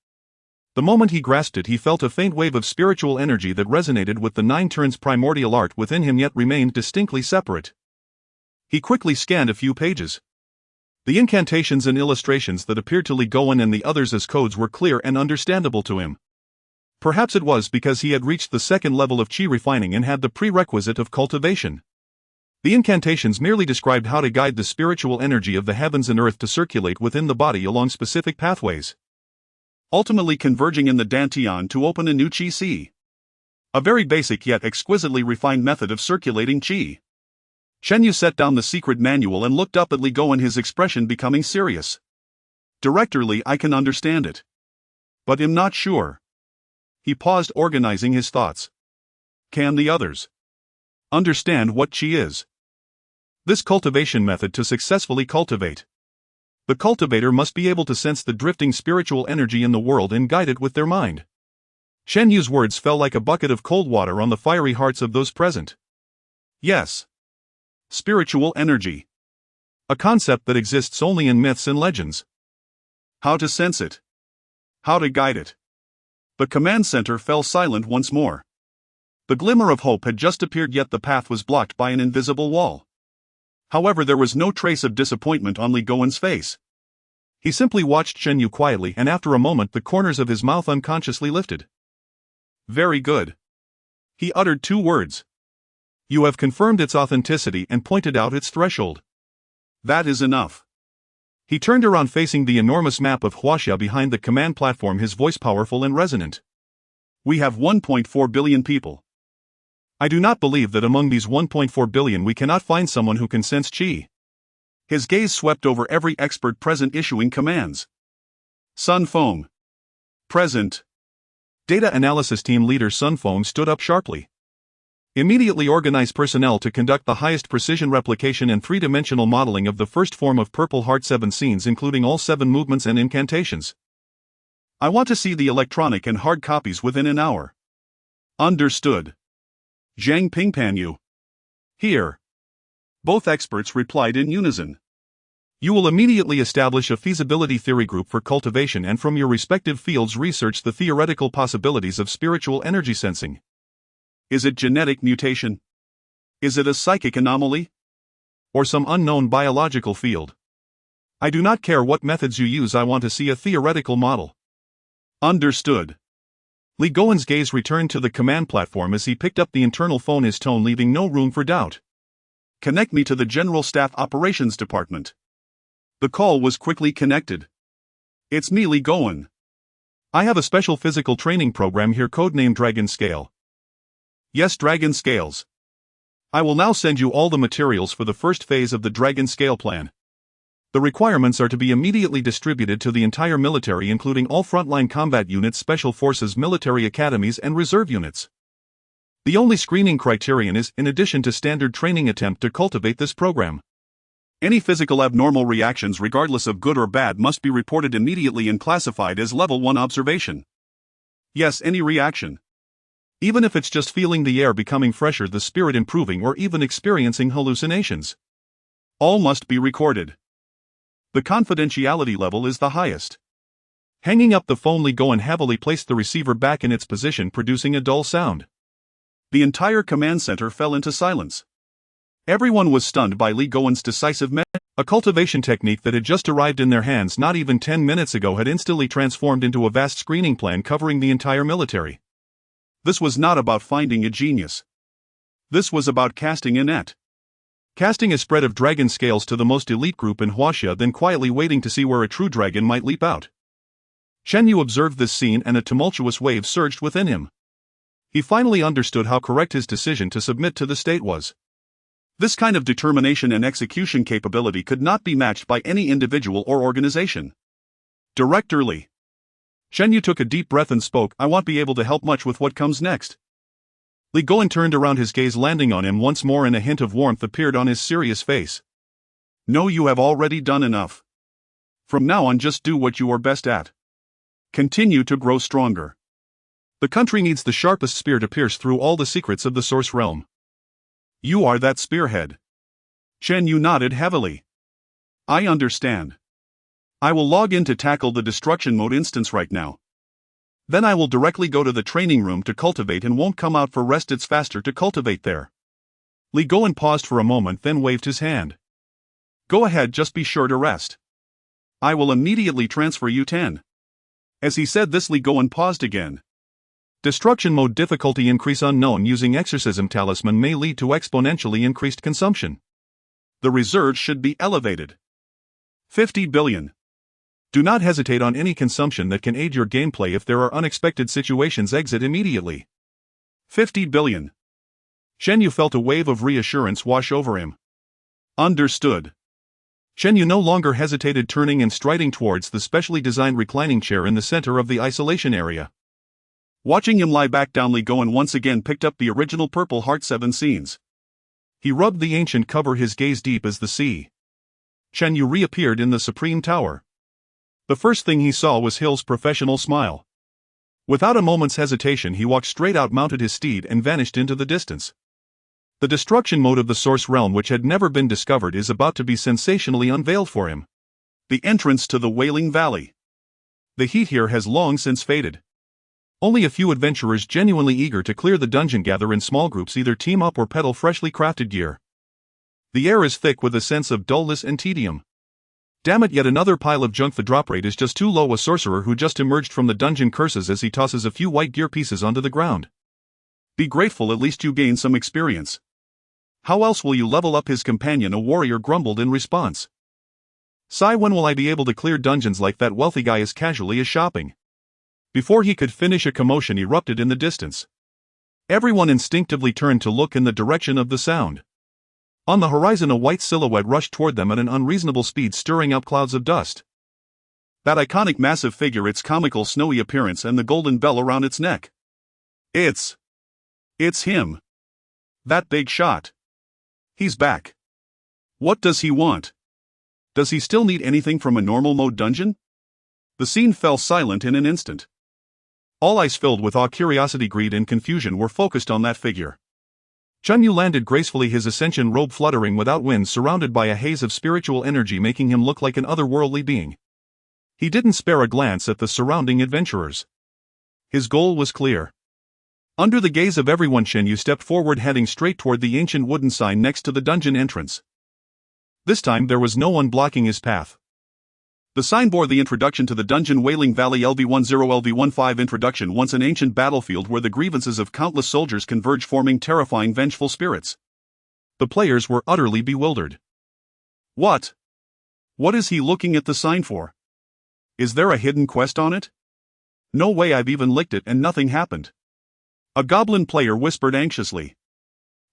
The moment he grasped it, he felt a faint wave of spiritual energy that resonated with the 9 turns primordial art within him yet remained distinctly separate. He quickly scanned a few pages. The incantations and illustrations that appeared to Li Gowen and the others as codes were clear and understandable to him. Perhaps it was because he had reached the second level of chi refining and had the prerequisite of cultivation. The incantations merely described how to guide the spiritual energy of the heavens and earth to circulate within the body along specific pathways, ultimately converging in the dantian to open a new chi si. A very basic yet exquisitely refined method of circulating chi. Chenyu set down the secret manual and looked up at Li Gowen, his expression becoming serious. Directorly, I can understand it, but am not sure. He paused, organizing his thoughts. Can the others understand what chi is? This cultivation method to successfully cultivate. The cultivator must be able to sense the drifting spiritual energy in the world and guide it with their mind. Chenyu's words fell like a bucket of cold water on the fiery hearts of those present. Yes. Spiritual energy. A concept that exists only in myths and legends. How to sense it? How to guide it? The command center fell silent once more. The glimmer of hope had just appeared, yet the path was blocked by an invisible wall. However, there was no trace of disappointment on Li Gowen's face. He simply watched Chenyu quietly, and after a moment the corners of his mouth unconsciously lifted. Very good. He uttered 2 words. You have confirmed its authenticity and pointed out its threshold. That is enough. He turned around, facing the enormous map of Huaxia behind the command platform, his voice powerful and resonant. We have 1.4 billion people. I do not believe that among these 1.4 billion we cannot find someone who can sense chi. His gaze swept over every expert present, issuing commands. Sun Feng. Present. Data analysis team leader Sun Feng stood up sharply. Immediately organize personnel to conduct the highest precision replication and 3-dimensional modeling of the first form of Purple Heart 7 scenes, including all 7 movements and incantations. I want to see the electronic and hard copies within an hour. Understood. Zhang Pingpanyu. Here. Both experts replied in unison. You will immediately establish a feasibility theory group for cultivation and from your respective fields research the theoretical possibilities of spiritual energy sensing. Is it genetic mutation? Is it a psychic anomaly? Or some unknown biological field? I do not care what methods you use, I want to see a theoretical model. Understood. Li Gowen's gaze returned to the command platform as he picked up the internal phone, his tone leaving no room for doubt. Connect me to the General Staff Operations Department. The call was quickly connected. It's me, Li Gowen. I have a special physical training program here, codenamed Dragon Scale. Yes, Dragon Scales. I will now send you all the materials for the first phase of the Dragon Scale plan. The requirements are to be immediately distributed to the entire military, including all frontline combat units, special forces, military academies, and reserve units. The only screening criterion is, in addition to standard training, attempt to cultivate this program. Any physical abnormal reactions, regardless of good or bad, must be reported immediately and classified as Level 1 observation. Yes, any reaction. Even if it's just feeling the air becoming fresher, the spirit improving, or even experiencing hallucinations. All must be recorded. The confidentiality level is the highest. Hanging up the phone, Li Gowen heavily placed the receiver back in its position, producing a dull sound. The entire command center fell into silence. Everyone was stunned by Li Gowen's decisive measure. A cultivation technique that had just arrived in their hands not even 10 minutes ago had instantly transformed into a vast screening plan covering the entire military. This was not about finding a genius. This was about casting a net. Casting a spread of dragon scales to the most elite group in Huaxia, then quietly waiting to see where a true dragon might leap out. Chenyu observed this scene and a tumultuous wave surged within him. He finally understood how correct his decision to submit to the state was. This kind of determination and execution capability could not be matched by any individual or organization. Director Li. Chenyu took a deep breath and spoke, I won't be able to help much with what comes next. Li Gowen turned around, his gaze landing on him once more, and a hint of warmth appeared on his serious face. No, you have already done enough. From now on, just do what you are best at. Continue to grow stronger. The country needs the sharpest spear to pierce through all the secrets of the Source Realm. You are that spearhead. Chen Yu nodded heavily. I understand. I will log in to tackle the destruction mode instance right now. Then I will directly go to the training room to cultivate and won't come out for rest. It's faster to cultivate there. Li Goen paused for a moment, then waved his hand. Go ahead, just be sure to rest. I will immediately transfer you 10. As he said this, Li Goen paused again. Destruction mode difficulty increase unknown. Using exorcism talisman may lead to exponentially increased consumption. The reserves should be elevated. 50 billion. Do not hesitate on any consumption that can aid your gameplay. If there are unexpected situations, exit immediately. 50 billion. Shen Yu felt a wave of reassurance wash over him. Understood. Shen Yu no longer hesitated, turning and striding towards the specially designed reclining chair in the center of the isolation area. Watching him lie back down, Li Goen once again picked up the original Purple Heart 7 scenes. He rubbed the ancient cover, his gaze deep as the sea. Shen Yu reappeared in the Supreme Tower. The first thing he saw was Hill's professional smile. Without a moment's hesitation, he walked straight out, mounted his steed, and vanished into the distance. The destruction mode of the Source Realm, which had never been discovered, is about to be sensationally unveiled for him. The entrance to the Wailing Valley. The heat here has long since faded. Only a few adventurers genuinely eager to clear the dungeon gather in small groups, either team up or peddle freshly crafted gear. The air is thick with a sense of dullness and tedium. Damn it, yet another pile of junk. The drop rate is just too low. A sorcerer who just emerged from the dungeon curses as he tosses a few white gear pieces onto the ground. Be grateful, at least you gain some experience. How else will you level up? His companion, a warrior, grumbled in response. Sigh, when will I be able to clear dungeons like that? Wealthy guy as casually as shopping. Before he could finish, a commotion erupted in the distance. Everyone instinctively turned to look in the direction of the sound. On the horizon, a white silhouette rushed toward them at an unreasonable speed, stirring up clouds of dust. That iconic massive figure, its comical snowy appearance and the golden bell around its neck. It's him. That big shot. He's back. What does he want? Does he still need anything from a normal mode dungeon? The scene fell silent in an instant. All eyes filled with awe, curiosity, greed, and confusion were focused on that figure. Chen Yu landed gracefully, his ascension robe fluttering without wind, surrounded by a haze of spiritual energy, making him look like an otherworldly being. He didn't spare a glance at the surrounding adventurers. His goal was clear. Under the gaze of everyone, Shen Yu stepped forward, heading straight toward the ancient wooden sign next to the dungeon entrance. This time there was no one blocking his path. The sign bore the introduction to the dungeon: Wailing Valley LV10 LV15 introduction, once an ancient battlefield where the grievances of countless soldiers converge, forming terrifying, vengeful spirits. The players were utterly bewildered. What is he looking at the sign for? Is there a hidden quest on it? No way, I've even licked it and nothing happened. A goblin player whispered anxiously.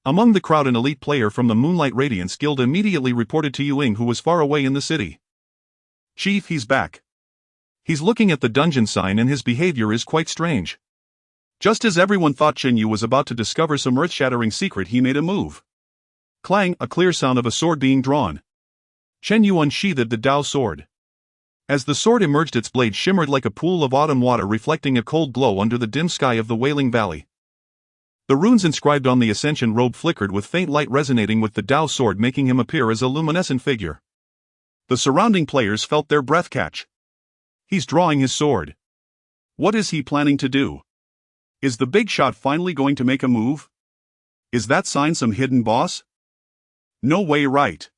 Among the crowd, an elite player from the Moonlight Radiance Guild immediately reported to Yuing, who was far away in the city. Chief, he's back. He's looking at the dungeon sign and his behavior is quite strange. Just as everyone thought Shen Yu was about to discover some earth-shattering secret, he made a move. Clang, a clear sound of a sword being drawn. Shen Yu unsheathed the Dao sword. As the sword emerged, its blade shimmered like a pool of autumn water, reflecting a cold glow under the dim sky of the Wailing Valley. The runes inscribed on the ascension robe flickered with faint light, resonating with the Dao sword, making him appear as a luminescent figure. The surrounding players felt their breath catch. He's drawing his sword. What is he planning to do? Is the big shot finally going to make a move? Is that sign some hidden boss? No way, right?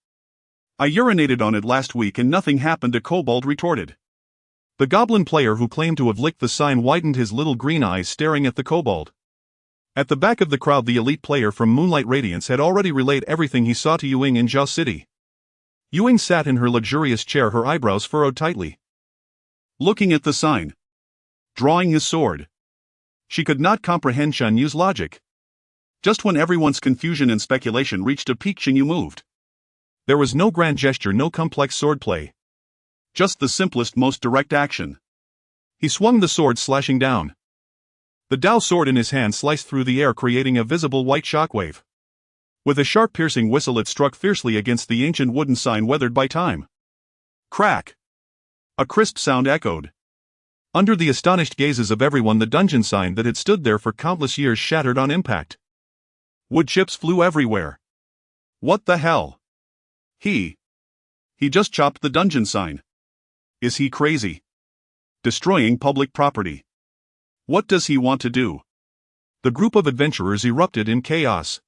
I urinated on it last week and nothing happened, a kobold retorted. The goblin player who claimed to have licked the sign widened his little green eyes, staring at the kobold. At the back of the crowd, the elite player from Moonlight Radiance had already relayed everything he saw to Yuing in Zhao City. Yuing sat in her luxurious chair, her eyebrows furrowed tightly. Looking at the sign. Drawing his sword. She could not comprehend Shen Yu's logic. Just when everyone's confusion and speculation reached a peak, Shen Yu moved. There was no grand gesture, no complex swordplay. Just the simplest, most direct action. He swung the sword, slashing down. The Dao sword in his hand sliced through the air, creating a visible white shockwave. With a sharp, piercing whistle, it struck fiercely against the ancient wooden sign, weathered by time. Crack! A crisp sound echoed. Under the astonished gazes of everyone, the dungeon sign that had stood there for countless years shattered on impact. Wood chips flew everywhere. What the hell? He just chopped the dungeon sign. Is he crazy? Destroying public property. What does he want to do? The group of adventurers erupted in chaos.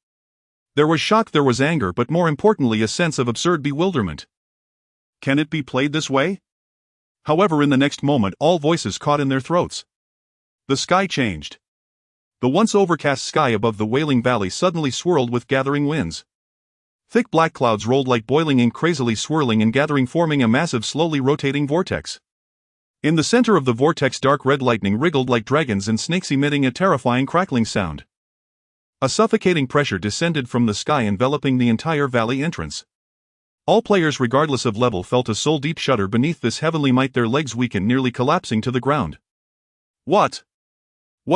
There was shock, there was anger, but more importantly a sense of absurd bewilderment. Can it be played this way? However, in the next moment all voices caught in their throats. The sky changed. The once overcast sky above the Wailing Valley suddenly swirled with gathering winds. Thick black clouds rolled like boiling ink, crazily swirling and gathering, forming a massive, slowly rotating vortex. In the center of the vortex, dark red lightning wriggled like dragons and snakes, emitting a terrifying crackling sound. A suffocating pressure descended from the sky, enveloping the entire valley entrance. All players, regardless of level, felt a soul-deep shudder beneath this heavenly might, their legs weakened, nearly collapsing to the ground. What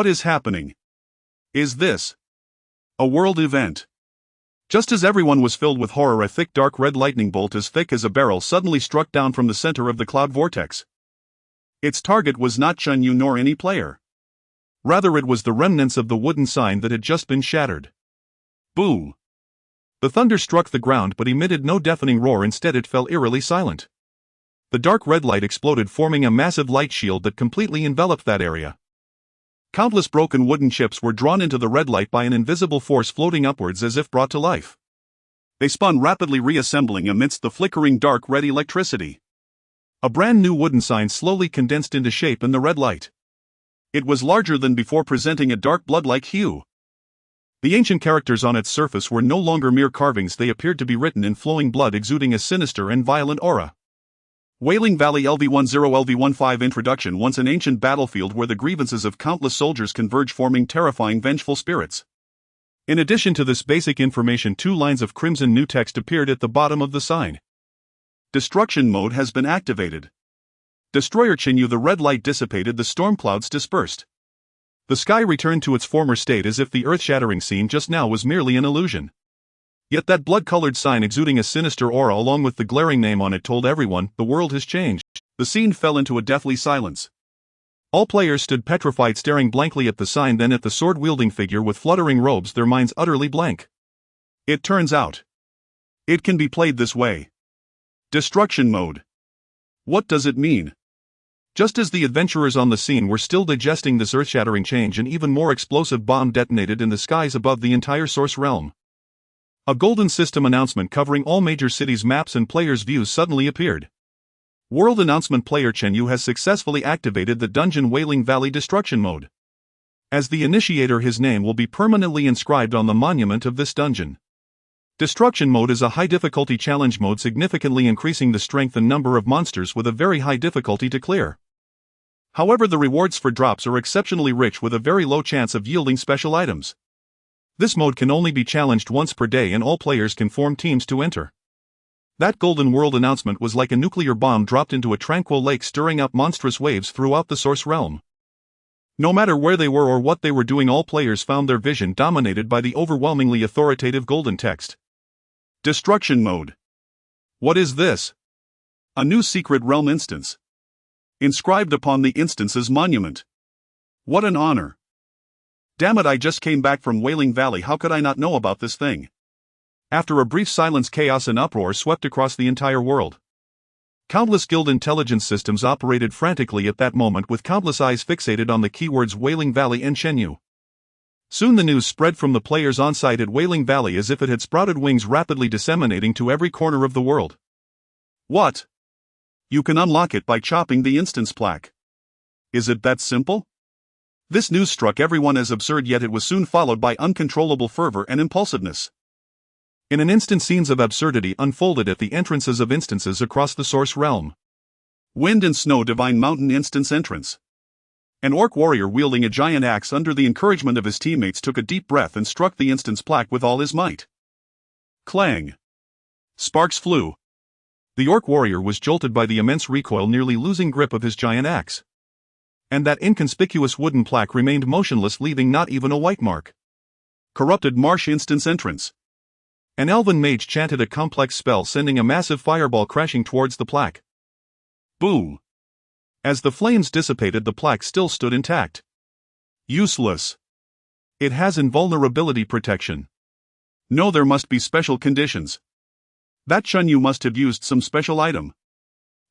is happening? Is this a world event? Just as everyone was filled with horror, a thick dark red lightning bolt as thick as a barrel suddenly struck down from the center of the cloud vortex. Its target was not Chun Yu nor any player. Rather, it was the remnants of the wooden sign that had just been shattered. Boo! The thunder struck the ground but emitted no deafening roar, instead it fell eerily silent. The dark red light exploded, forming a massive light shield that completely enveloped that area. Countless broken wooden chips were drawn into the red light by an invisible force, floating upwards as if brought to life. They spun, rapidly reassembling amidst the flickering dark red electricity. A brand new wooden sign slowly condensed into shape in the red light. It was larger than before, presenting a dark blood-like hue. The ancient characters on its surface were no longer mere carvings, they appeared to be written in flowing blood, exuding a sinister and violent aura. Wailing Valley LV10 LV15 Introduction. Once an ancient battlefield where the grievances of countless soldiers converge, forming terrifying, vengeful spirits. In addition to this basic information, 2 lines of crimson new text appeared at the bottom of the sign. Destruction mode has been activated. Destroyer Chun Yu. The red light dissipated, the storm clouds dispersed. The sky returned to its former state, as if the earth-shattering scene just now was merely an illusion. Yet that blood-colored sign, exuding a sinister aura along with the glaring name on it, told everyone the world has changed. The scene fell into a deathly silence. All players stood petrified, staring blankly at the sign, then at the sword-wielding figure with fluttering robes, their minds utterly blank. It turns out it can be played this way. Destruction mode. What does it mean? Just as the adventurers on the scene were still digesting this earth-shattering change, an even more explosive bomb detonated in the skies above the entire source realm. A golden system announcement covering all major cities' maps and players' views suddenly appeared. World announcement: Player Chun Yu has successfully activated the dungeon Wailing Valley destruction mode. As the initiator, his name will be permanently inscribed on the monument of this dungeon. Destruction mode is a high difficulty challenge mode, significantly increasing the strength and number of monsters with a very high difficulty to clear. However, the rewards for drops are exceptionally rich, with a very low chance of yielding special items. This mode can only be challenged once per day, and all players can form teams to enter. That golden world announcement was like a nuclear bomb dropped into a tranquil lake, stirring up monstrous waves throughout the source realm. No matter where they were or what they were doing, all players found their vision dominated by the overwhelmingly authoritative golden text. Destruction mode. What is this? A new secret realm instance. Inscribed upon the instance's monument. What an honor. Damn it, I just came back from Wailing Valley, how could I not know about this thing? After a brief silence, chaos and uproar swept across the entire world. Countless guild intelligence systems operated frantically at that moment, with countless eyes fixated on the keywords Wailing Valley and Chun Yu. Soon the news spread from the players on site at Wailing Valley as if it had sprouted wings, rapidly disseminating to every corner of the world. What? You can unlock it by chopping the instance plaque. Is it that simple? This news struck everyone as absurd, yet it was soon followed by uncontrollable fervor and impulsiveness. In an instant, scenes of absurdity unfolded at the entrances of instances across the source realm. Wind and Snow Divine Mountain Instance Entrance. An orc warrior wielding a giant axe under the encouragement of his teammates took a deep breath and struck the instance plaque with all his might. Clang. Sparks flew. The orc warrior was jolted by the immense recoil, nearly losing grip of his giant axe. And that inconspicuous wooden plaque remained motionless, leaving not even a white mark. Corrupted Marsh Instance Entrance. An elven mage chanted a complex spell, sending a massive fireball crashing towards the plaque. Boom! As the flames dissipated, the plaque still stood intact. Useless. It has invulnerability protection. No, there must be special conditions. That Chun Yu must have used some special item.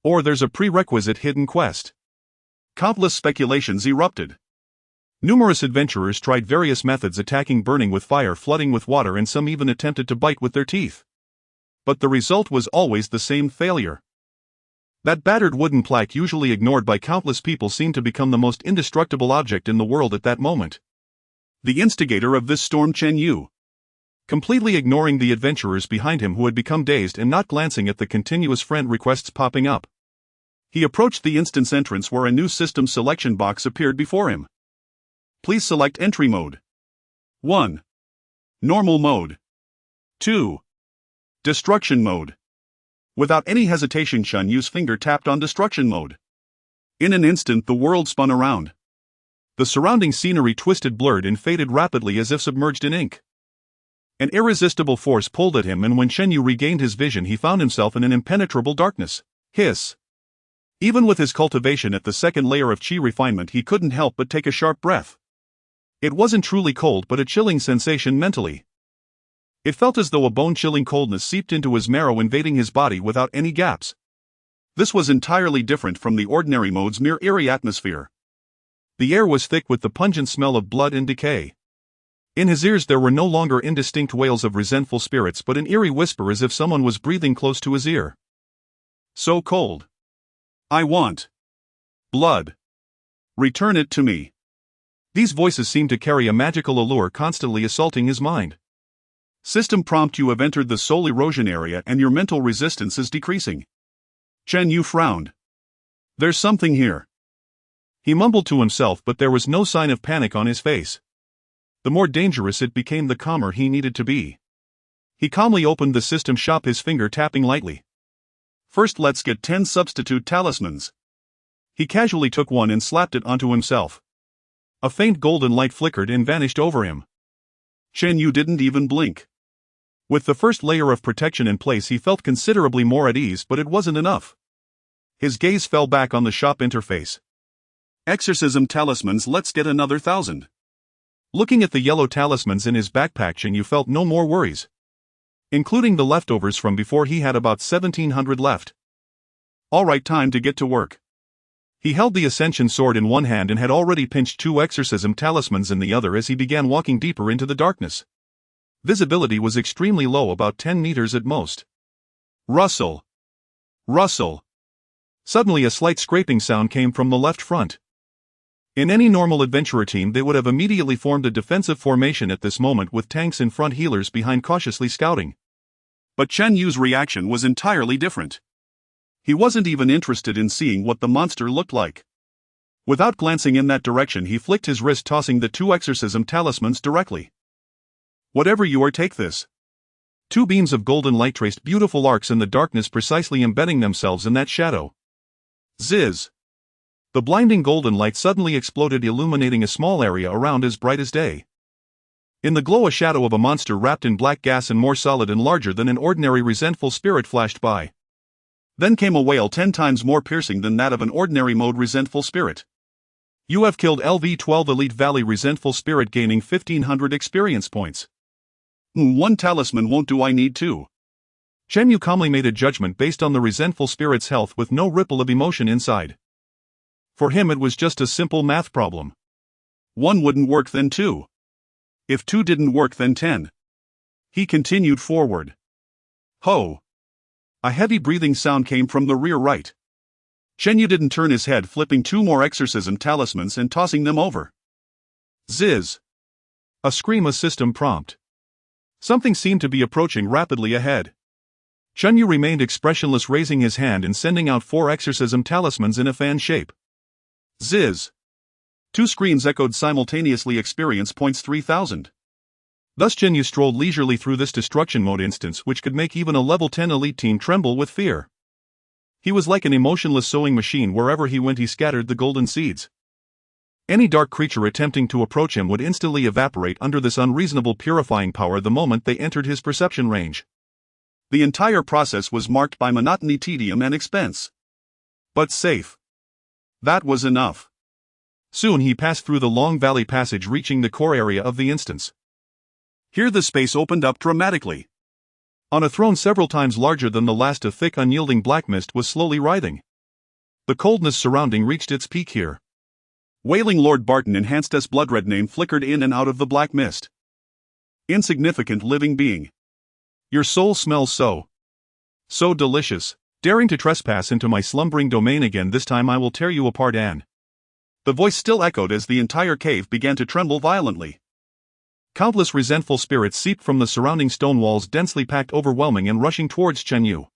Or there's a prerequisite hidden quest. Countless speculations erupted. Numerous adventurers tried various methods, attacking, burning with fire, flooding with water, and some even attempted to bite with their teeth. But the result was always the same: failure. That battered wooden plaque, usually ignored by countless people, seemed to become the most indestructible object in the world at that moment. The instigator of this storm, Chen Yu. Completely ignoring the adventurers behind him who had become dazed and not glancing at the continuous friend requests popping up, he approached the instance entrance where a new system selection box appeared before him. Please select entry mode. 1. Normal mode. 2. Destruction mode. Without any hesitation, Chun Yu's finger tapped on destruction mode. In an instant, the world spun around. The surrounding scenery twisted, blurred, and faded rapidly as if submerged in ink. An irresistible force pulled at him, and when Chen Yu regained his vision, he found himself in an impenetrable darkness. Hiss. Even with his cultivation at the second layer of qi refinement, he couldn't help but take a sharp breath. It wasn't truly cold, but a chilling sensation mentally. It felt as though a bone-chilling coldness seeped into his marrow, invading his body without any gaps. This was entirely different from the ordinary mode's mere eerie atmosphere. The air was thick with the pungent smell of blood and decay. In his ears there were no longer indistinct wails of resentful spirits, but an eerie whisper, as if someone was breathing close to his ear. So cold. I want blood. Return it to me. These voices seemed to carry a magical allure, constantly assaulting his mind. System prompt: you have entered the soul erosion area and your mental resistance is decreasing. Chen Yu frowned. There's something here. He mumbled to himself, but there was no sign of panic on his face. The more dangerous it became, the calmer he needed to be. He calmly opened the system shop, his finger tapping lightly. First, let's get 10 substitute talismans. He casually took one and slapped it onto himself. A faint golden light flickered and vanished over him. Chen Yu didn't even blink. With the first layer of protection in place, he felt considerably more at ease, but it wasn't enough. His gaze fell back on the shop interface. Exorcism talismans, let's get another 1,000. Looking at the yellow talismans in his backpack, Chen Yu felt no more worries. Including the leftovers from before, he had about 1,700 left. Alright, time to get to work. He held the Ascension sword in one hand and had already pinched 2 exorcism talismans in the other as he began walking deeper into the darkness. Visibility was extremely low, about 10 meters at most. Rustle. Rustle. Suddenly a slight scraping sound came from the left front. In any normal adventurer team, they would have immediately formed a defensive formation at this moment, with tanks in front, healers behind cautiously scouting. But Chen Yu's reaction was entirely different. He wasn't even interested in seeing what the monster looked like. Without glancing in that direction, he flicked his wrist, tossing the 2 exorcism talismans directly. Whatever you are, take this. 2 beams of golden light traced beautiful arcs in the darkness, precisely embedding themselves in that shadow. Ziz. The blinding golden light suddenly exploded, illuminating a small area around as bright as day. In the glow, a shadow of a monster wrapped in black gas and more solid and larger than an ordinary resentful spirit flashed by. Then came a wail 10 times more piercing than that of an ordinary mode resentful spirit. You have killed LV-12 Elite Valley resentful spirit, gaining 1,500 experience points. 1 talisman won't do, I need 2. Chen Yu calmly made a judgment based on the resentful spirit's health, with no ripple of emotion inside. For him it was just a simple math problem. 1 wouldn't work, then 2. If 2 didn't work, then 10. He continued forward. Ho! A heavy breathing sound came from the rear right. Chen Yu didn't turn his head, flipping 2 more exorcism talismans and tossing them over. Ziz! A scream, a system prompt. Something seemed to be approaching rapidly ahead. Chen Yu remained expressionless, raising his hand and sending out 4 exorcism talismans in a fan shape. Ziz! 2 screens echoed simultaneously, experience points 3,000. Thus Chen Yu strolled leisurely through this destruction mode instance, which could make even a level 10 elite team tremble with fear. He was like an emotionless sowing machine. Wherever he went, he scattered the golden seeds. Any dark creature attempting to approach him would instantly evaporate under this unreasonable purifying power the moment they entered his perception range. The entire process was marked by monotony, tedium, and expense. But safe. That was enough. Soon he passed through the long valley passage, reaching the core area of the instance. Here the space opened up dramatically. On a throne several times larger than the last, a thick unyielding black mist was slowly writhing. The coldness surrounding reached its peak here. Wailing Lord Barton enhanced as blood-red name flickered in and out of the black mist. Insignificant living being. Your soul smells so delicious. Daring to trespass into my slumbering domain again, this time I will tear you apart, Anne. The voice still echoed as the entire cave began to tremble violently. Countless resentful spirits seeped from the surrounding stone walls, densely packed, overwhelming and rushing towards Chen Yu.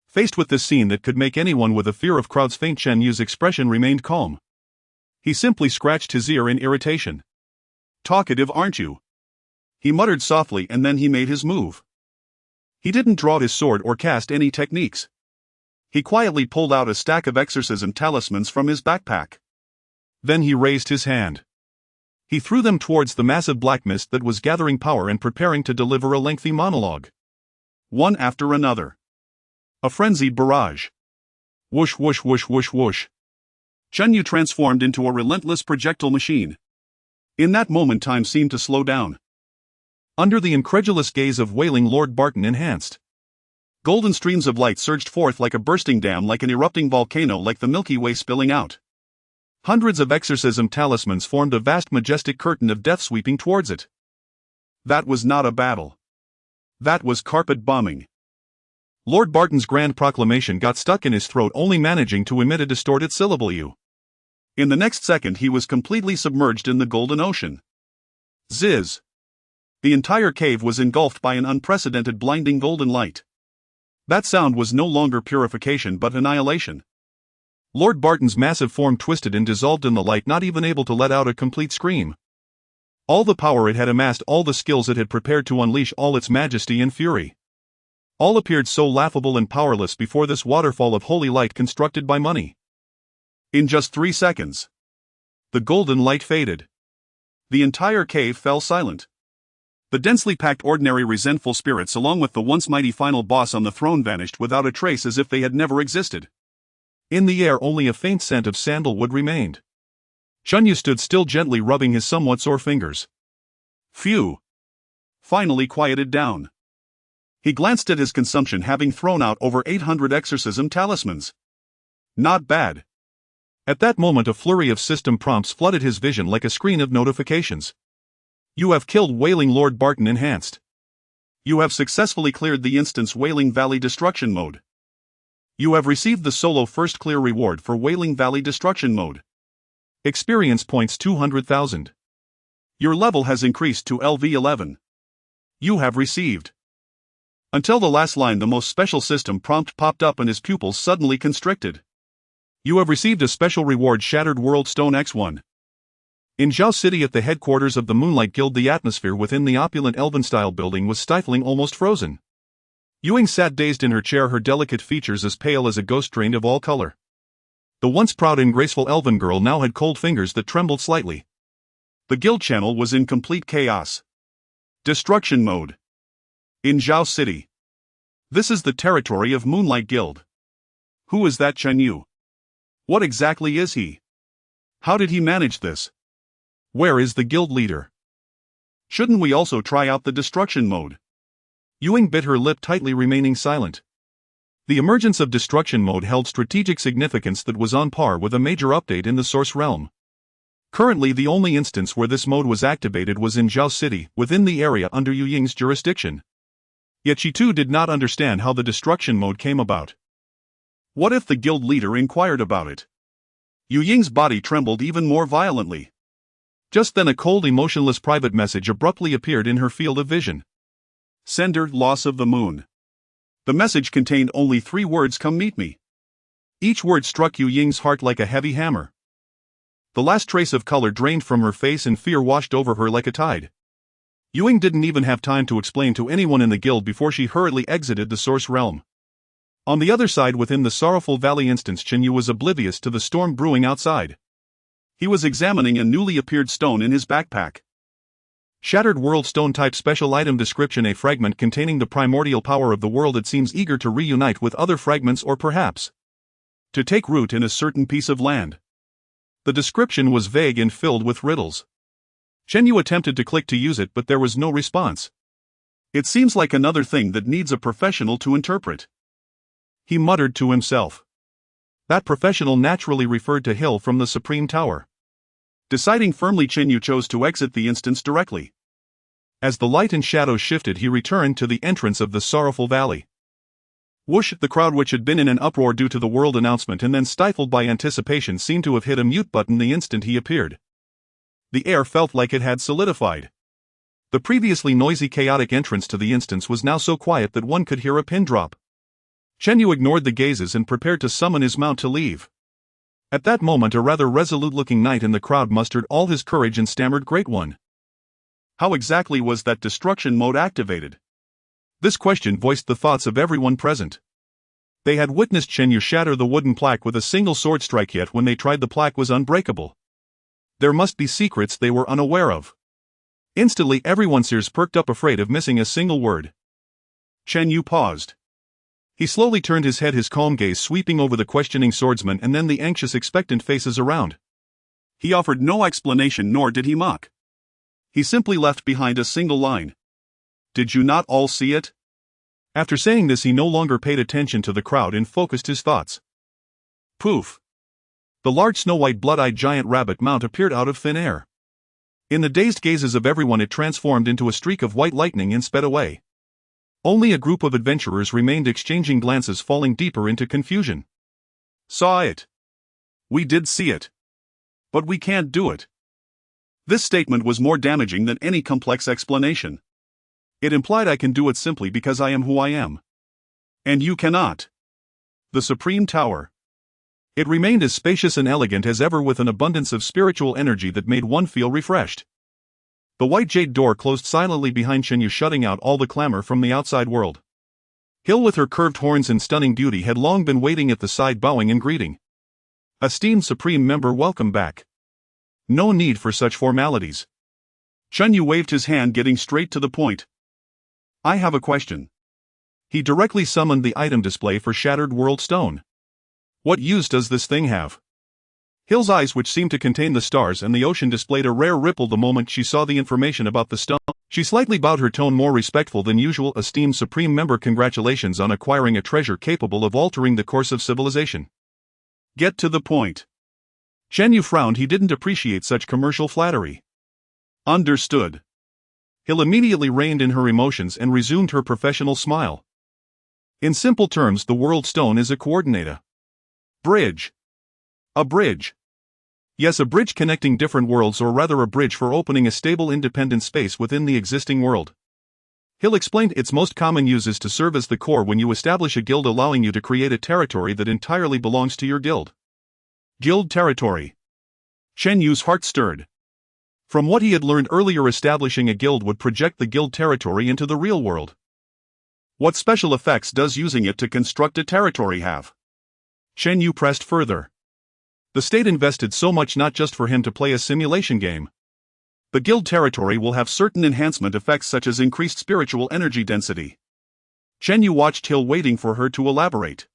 Faced with this scene that could make anyone with a fear of crowds faint, Chen Yu's expression remained calm. He simply scratched his ear in irritation. Talkative, aren't you? He muttered softly, and then he made his move. He didn't draw his sword or cast any techniques. He quietly pulled out a stack of exorcism talismans from his backpack. Then he raised his hand. He threw them towards the massive black mist that was gathering power and preparing to deliver a lengthy monologue. One after another. A frenzied barrage. Whoosh whoosh whoosh whoosh whoosh. Chen Yu transformed into a relentless projectile machine. In that moment time seemed to slow down. Under the incredulous gaze of wailing Lord Barton enhanced. Golden streams of light surged forth like a bursting dam, like an erupting volcano, like the Milky Way spilling out. Hundreds of exorcism talismans formed a vast majestic curtain of death sweeping towards it. That was not a battle. That was carpet bombing. Lord Barton's grand proclamation got stuck in his throat, only managing to emit a distorted syllable "you." In the next second he was completely submerged in the golden ocean. Ziz. The entire cave was engulfed by an unprecedented blinding golden light. That sound was no longer purification but annihilation. Lord Barton's massive form twisted and dissolved in the light, not even able to let out a complete scream. All the power it had amassed, all the skills it had prepared to unleash all its majesty and fury. All appeared so laughable and powerless before this waterfall of holy light constructed by money. In just 3 seconds, the golden light faded. The entire cave fell silent. The densely packed ordinary resentful spirits along with the once mighty final boss on the throne vanished without a trace, as if they had never existed. In the air only a faint scent of sandalwood remained. Chen Yu stood still, gently rubbing his somewhat sore fingers. Phew! Finally quieted down. He glanced at his consumption, having thrown out over 800 exorcism talismans. Not bad. At that moment a flurry of system prompts flooded his vision like a screen of notifications. You have killed Wailing Lord Barton enhanced. You have successfully cleared the instance Wailing Valley Destruction Mode. You have received the solo first clear reward for Wailing Valley Destruction Mode. Experience points 200,000. Your level has increased to LV11. You have received. Until the last line, the most special system prompt popped up and his pupils suddenly constricted. You have received a special reward, Shattered World Stone X1. In Zhao City, at the headquarters of the Moonlight Guild, the atmosphere within the opulent Elven-style building was stifling, almost frozen. Yuying sat dazed in her chair, her delicate features as pale as a ghost, drained of all color. The once proud and graceful elven girl now had cold fingers that trembled slightly. The guild channel was in complete chaos. Destruction mode. In Zhao City. This is the territory of Moonlight Guild. Who is that Chen Yu? What exactly is he? How did he manage this? Where is the guild leader? Shouldn't we also try out the destruction mode? Yuying bit her lip tightly, remaining silent. The emergence of destruction mode held strategic significance that was on par with a major update in the Source Realm. Currently the only instance where this mode was activated was in Zhao City, within the area under Yuying's jurisdiction. Yet she too did not understand how the destruction mode came about. What if the guild leader inquired about it? Yuying's body trembled even more violently. Just then a cold, emotionless private message abruptly appeared in her field of vision. Sender, loss of the moon. The message contained only 3 words: come meet me. Each word struck Yuying's heart like a heavy hammer. The last trace of color drained from her face and fear washed over her like a tide. Yuying didn't even have time to explain to anyone in the guild before she hurriedly exited the Source Realm. On the other side, within the Sorrowful Valley instance, Chen Yu was oblivious to the storm brewing outside. He was examining a newly appeared stone in his backpack. Shattered World Stone type, special item description: a fragment containing the primordial power of the world. It seems eager to reunite with other fragments, or perhaps to take root in a certain piece of land. The description was vague and filled with riddles. Chen Yu attempted to click to use it, but there was no response. It seems like another thing that needs a professional to interpret. He muttered to himself. That professional naturally referred to Hill from the Supreme Tower. Deciding firmly, Chen Yu chose to exit the instance directly. As the light and shadows shifted, he returned to the entrance of the sorrowful valley. Whoosh! The crowd, which had been in an uproar due to the world announcement and then stifled by anticipation, seemed to have hit a mute button the instant he appeared. The air felt like it had solidified. The previously noisy, chaotic entrance to the instance was now so quiet that one could hear a pin drop. Chen Yu ignored the gazes and prepared to summon his mount to leave. At that moment, a rather resolute-looking knight in the crowd mustered all his courage and stammered, "Great One. How exactly was that destruction mode activated?" This question voiced the thoughts of everyone present. They had witnessed Chen Yu shatter the wooden plaque with a single sword strike, yet when they tried, the plaque was unbreakable. There must be secrets they were unaware of. Instantly, everyone's ears perked up, afraid of missing a single word. Chen Yu paused. He slowly turned his head, his calm gaze sweeping over the questioning swordsmen and then the anxious, expectant faces around. He offered no explanation, nor did he mock. He simply left behind a single line. "Did you not all see it?" After saying this, he no longer paid attention to the crowd and focused his thoughts. Poof! The large snow-white blood-eyed giant rabbit mount appeared out of thin air. In the dazed gazes of everyone, it transformed into a streak of white lightning and sped away. Only a group of adventurers remained, exchanging glances, falling deeper into confusion. "Saw it. We did see it. But we can't do it." This statement was more damaging than any complex explanation. It implied I can do it simply because I am who I am. And you cannot. The Supreme Tower. It remained as spacious and elegant as ever, with an abundance of spiritual energy that made one feel refreshed. The white jade door closed silently behind Chen Yu, shutting out all the clamor from the outside world. Hill, with her curved horns and stunning beauty, had long been waiting at the side, bowing and greeting. "Esteemed Supreme Member, welcome back. No need for such formalities." Chen Yu waved his hand, getting straight to the point. "I have a question." He directly summoned the item display for Shattered World Stone. "What use does this thing have?" Hill's eyes, which seemed to contain the stars and the ocean, displayed a rare ripple the moment she saw the information about the stone. She slightly bowed, her tone more respectful than usual. "Esteemed Supreme Member, congratulations on acquiring a treasure capable of altering the course of civilization." "Get to the point." Chen Yu frowned. He didn't appreciate such commercial flattery. "Understood." Hill immediately reined in her emotions and resumed her professional smile. "In simple terms, the World Stone is a coordinator. Bridge. A bridge. Yes, a bridge connecting different worlds, or rather a bridge for opening a stable, independent space within the existing world." Hill explained. "Its most common use is to serve as the core when you establish a guild, allowing you to create a territory that entirely belongs to your guild." Guild territory. Chen Yu's heart stirred. From what he had learned earlier, establishing a guild would project the guild territory into the real world. What special effects does using it to construct a territory have? Chen Yu pressed further. The state invested so much not just for him to play a simulation game. The guild territory will have certain enhancement effects, such as increased spiritual energy density. Chen Yu watched Hill, waiting for her to elaborate.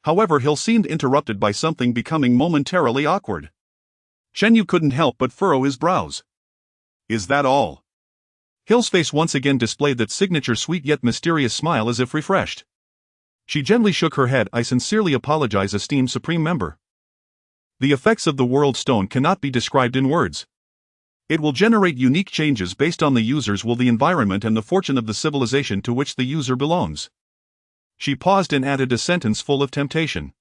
However, Hill seemed interrupted by something, becoming momentarily awkward. Chen Yu couldn't help but furrow his brows. "Is that all?" Hill's face once again displayed that signature sweet yet mysterious smile, as if refreshed. She gently shook her head. "I sincerely apologize, esteemed Supreme Member. The effects of the World Stone cannot be described in words. It will generate unique changes based on the user's will, the environment, and the fortune of the civilization to which the user belongs." She paused and added a sentence full of temptation.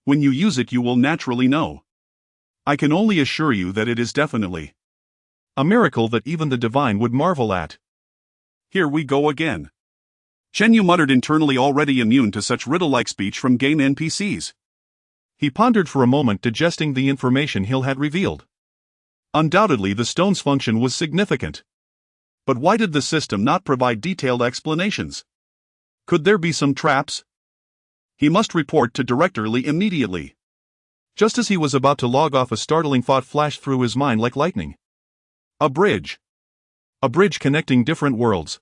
"When you use it, you will naturally know. I can only assure you that it is definitely a miracle that even the divine would marvel at." "Here we go again." Chen Yu muttered internally, already immune to such riddle-like speech from game NPCs. He pondered for a moment, digesting the information Hill had revealed. Undoubtedly, the stone's function was significant. But why did the system not provide detailed explanations? Could there be some traps? He must report to Director Li immediately. Just as he was about to log off, a startling thought flashed through his mind like lightning. A bridge. A bridge connecting different worlds.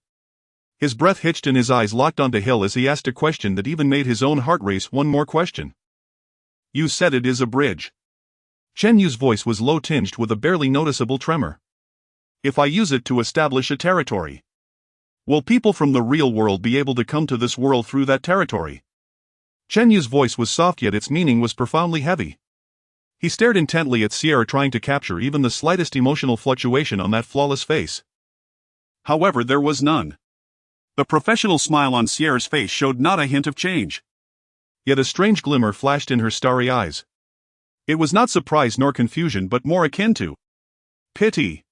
His breath hitched and his eyes locked onto Hill as he asked a question that even made his own heart race. "One more question. You said it is a bridge. Chen Yu's voice was low tinged with a barely noticeable tremor. If I use it to establish a territory, will people from the real world be able to come to this world through that territory? Chen Yu's voice was soft, yet its meaning was profoundly heavy. He stared intently at Sierra, trying to capture even the slightest emotional fluctuation on that flawless face. However, there was none. The professional smile on Sierra's face showed not a hint of change. Yet a strange glimmer flashed in her starry eyes. It was not surprise nor confusion, but more akin to pity.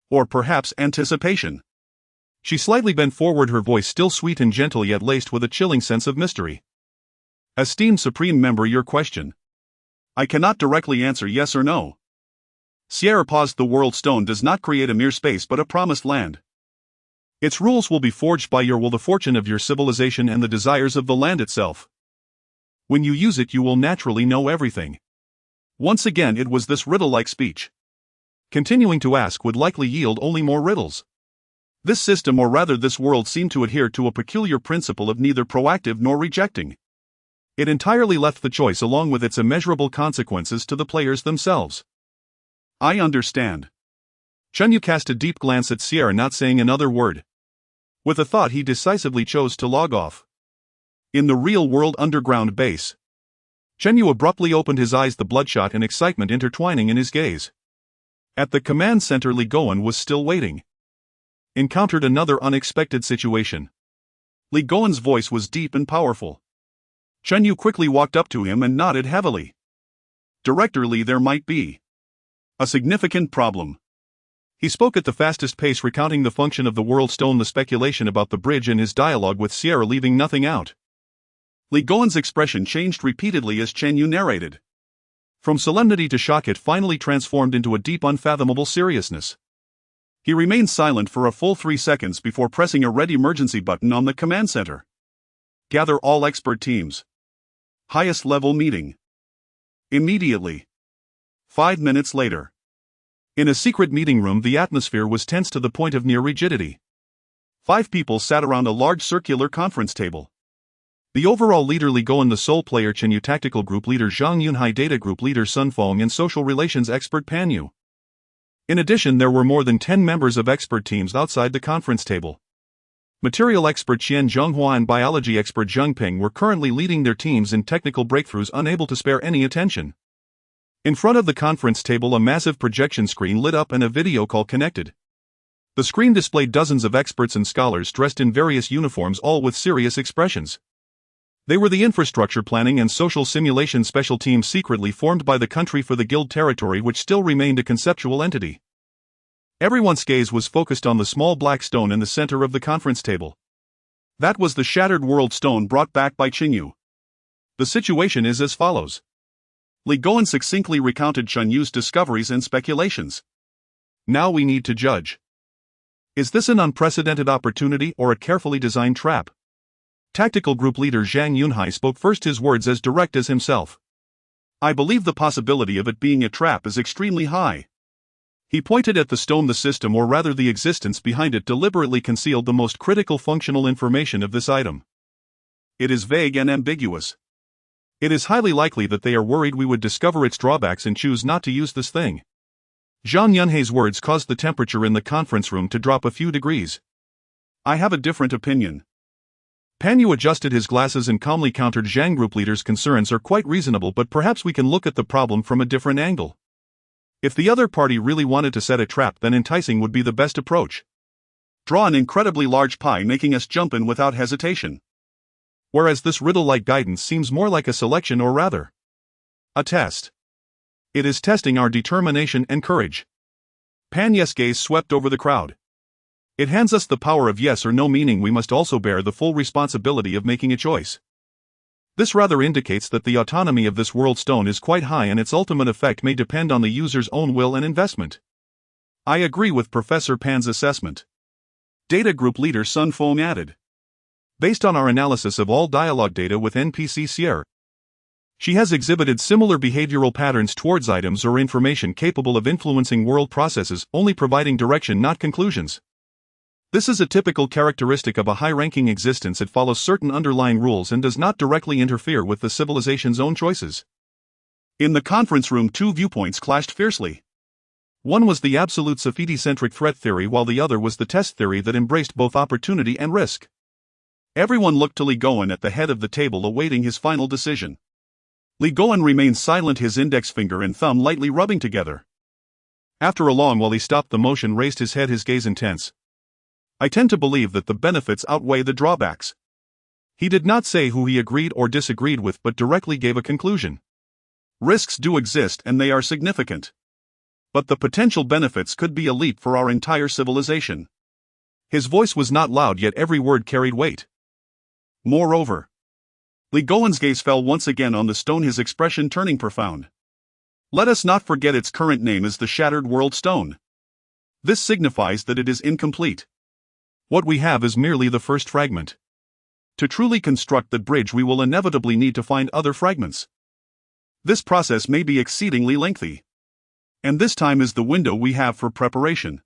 Or perhaps anticipation. She slightly bent forward, her voice still sweet and gentle, yet laced with a chilling sense of mystery. Esteemed Supreme Member, your question. I cannot directly answer yes or no. Sierra paused. The World Stone does not create a mere space but a promised land. Its rules will be forged by your will, the fortune of your civilization, and the desires of the land itself. When you use it, you will naturally know everything. Once again, it was this riddle-like speech. Continuing to ask would likely yield only more riddles. This system, or rather this world, seemed to adhere to a peculiar principle of neither proactive nor rejecting. It entirely left the choice, along with its immeasurable consequences, to the players themselves. I understand. Chen Yu cast a deep glance at Sierra, not saying another word. With a thought, he decisively chose to log off. In the real world underground base, Chen Yu abruptly opened his eyes, the bloodshot and excitement intertwining in his gaze. At the command center, Li Goen was still waiting. Encountered another unexpected situation. Li Goen's voice was deep and powerful. Chen Yu quickly walked up to him and nodded heavily. Director Li, there might be a significant problem. He spoke at the fastest pace, recounting the function of the World Stone, the speculation about the bridge, and his dialogue with Sierra, leaving nothing out. Li Goen's expression changed repeatedly as Chen Yu narrated. From solemnity to shock, it finally transformed into a deep, unfathomable seriousness. He remained silent for a full 3 seconds before pressing a red emergency button on the command center. Gather all expert teams. Highest level meeting. Immediately. 5 minutes later. In a secret meeting room, the atmosphere was tense to the point of near rigidity. 5 people sat around a large circular conference table. The overall leader Li Goen, the sole player Chen Yu, tactical group leader Zhang Yunhai, data group leader Sun Feng, and social relations expert Pan Yu. In addition, there were more than 10 members of expert teams outside the conference table. Material expert Qian Zhenghua and biology expert Zheng Ping were currently leading their teams in technical breakthroughs, unable to spare any attention. In front of the conference table, a massive projection screen lit up and a video call connected. The screen displayed dozens of experts and scholars dressed in various uniforms, all with serious expressions. They were the infrastructure planning and social simulation special teams secretly formed by the country for the guild territory, which still remained a conceptual entity. Everyone's gaze was focused on the small black stone in the center of the conference table. That was the shattered world stone brought back by Chen Yu. The situation is as follows. Li Goen succinctly recounted Chen Yu's discoveries and speculations. Now we need to judge. Is this an unprecedented opportunity or a carefully designed trap? Tactical group leader Zhang Yunhai spoke first, his words as direct as himself. I believe the possibility of it being a trap is extremely high. He pointed at the stone. The system, or rather the existence behind it, deliberately concealed the most critical functional information of this item. It is vague and ambiguous. It is highly likely that they are worried we would discover its drawbacks and choose not to use this thing. Zhang Yunhai's words caused the temperature in the conference room to drop a few degrees. I have a different opinion. Pan Yu adjusted his glasses and calmly countered. Zhang, group leader's concerns are quite reasonable, but perhaps we can look at the problem from a different angle. If the other party really wanted to set a trap, then enticing would be the best approach. Draw an incredibly large pie, making us jump in without hesitation. Whereas this riddle-like guidance seems more like a selection, or rather, a test. It is testing our determination and courage. Pan Yu's gaze swept over the crowd. It hands us the power of yes or no, meaning we must also bear the full responsibility of making a choice. This rather indicates that the autonomy of this world stone is quite high, and its ultimate effect may depend on the user's own will and investment. I agree with Professor Pan's assessment. Data group leader Sun Feng added. Based on our analysis of all dialogue data with NPC Sierra, she has exhibited similar behavioral patterns towards items or information capable of influencing world processes, only providing direction, not conclusions. This is a typical characteristic of a high-ranking existence. It follows certain underlying rules and does not directly interfere with the civilization's own choices. In the conference room, two viewpoints clashed fiercely. One was the absolute Safidi-centric threat theory, while the other was the test theory that embraced both opportunity and risk. Everyone looked to Li Goen at the head of the table, awaiting his final decision. Li Goen remained silent, his index finger and thumb lightly rubbing together. After a long while he stopped the motion, raised his head, his gaze intense. "I tend to believe that the benefits outweigh the drawbacks." He did not say who he agreed or disagreed with, but directly gave a conclusion. "Risks do exist and they are significant. But the potential benefits could be a leap for our entire civilization." His voice was not loud, yet every word carried weight. Moreover, Li Goen's gaze fell once again on the stone, his expression turning profound. "Let us not forget its current name is the Shattered World Stone. This signifies that it is incomplete. What we have is merely the first fragment. To truly construct the bridge, we will inevitably need to find other fragments. This process may be exceedingly lengthy. And this time is the window we have for preparation.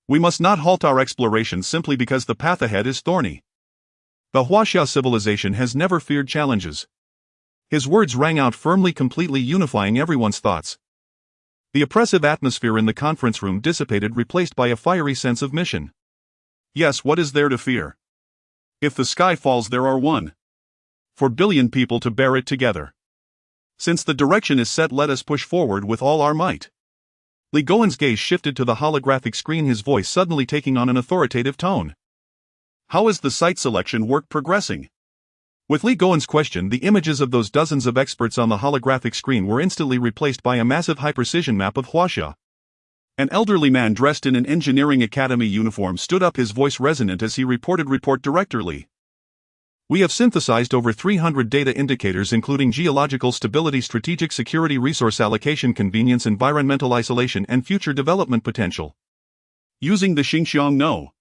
We must not halt our exploration simply because the path ahead is thorny. The Huaxia civilization has never feared challenges." His words rang out firmly, completely unifying everyone's thoughts. The oppressive atmosphere in the conference room dissipated, replaced by a fiery sense of mission. Yes, what is there to fear? If the sky falls, there are 1.4 billion people to bear it together. Since the direction is set, let us push forward with all our might. Li Goen's gaze shifted to the holographic screen, his voice suddenly taking on an authoritative tone. "How is the site selection work progressing?" With Li Goen's question, the images of those dozens of experts on the holographic screen were instantly replaced by a massive high-precision map of Huaxia. An elderly man dressed in an engineering academy uniform stood up, his voice resonant as he reported. "Report, Director Li. We have synthesized over 300 data indicators including geological stability, strategic security, resource allocation, convenience, environmental isolation, and future development potential. Using the Xingqiang No.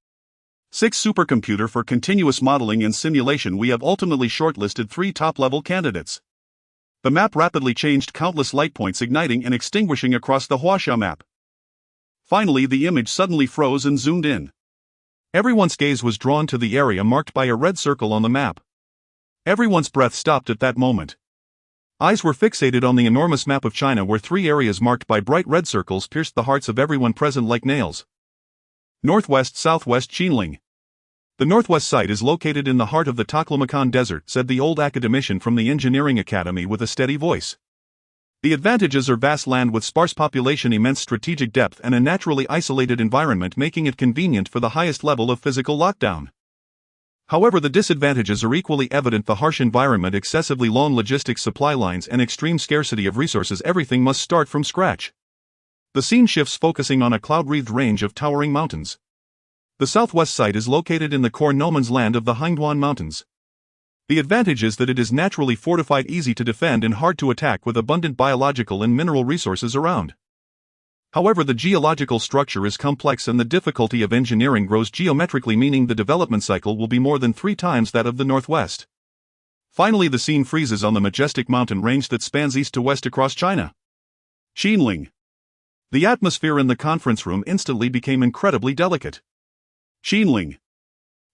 6 supercomputer for continuous modeling and simulation, we have ultimately shortlisted 3 top-level candidates." The map rapidly changed, countless light points igniting and extinguishing across the Huaxia map. Finally, the image suddenly froze and zoomed in. Everyone's gaze was drawn to the area marked by a red circle on the map. Everyone's breath stopped at that moment. Eyes were fixated on the enormous map of China, where 3 areas marked by bright red circles pierced the hearts of everyone present like nails. Northwest, Southwest, Qinling. "The northwest site is located in the heart of the Taklamakan Desert," said the old academician from the Engineering Academy with a steady voice. "The advantages are vast land with sparse population, immense strategic depth, and a naturally isolated environment, making it convenient for the highest level of physical lockdown. However, the disadvantages are equally evident: the harsh environment, excessively long logistics supply lines, and extreme scarcity of resources. Everything must start from scratch." The scene shifts, focusing on a cloud-wreathed range of towering mountains. The southwest site is located in the core no man's land of the Hangduan Mountains. The advantage is that it is naturally fortified, easy to defend, and hard to attack, with abundant biological and mineral resources around. However, the geological structure is complex and the difficulty of engineering grows geometrically, meaning the development cycle will be more than 3 times that of the northwest. Finally, the scene freezes on the majestic mountain range that spans east to west across China. Qinling. The atmosphere in the conference room instantly became incredibly delicate. Qinling.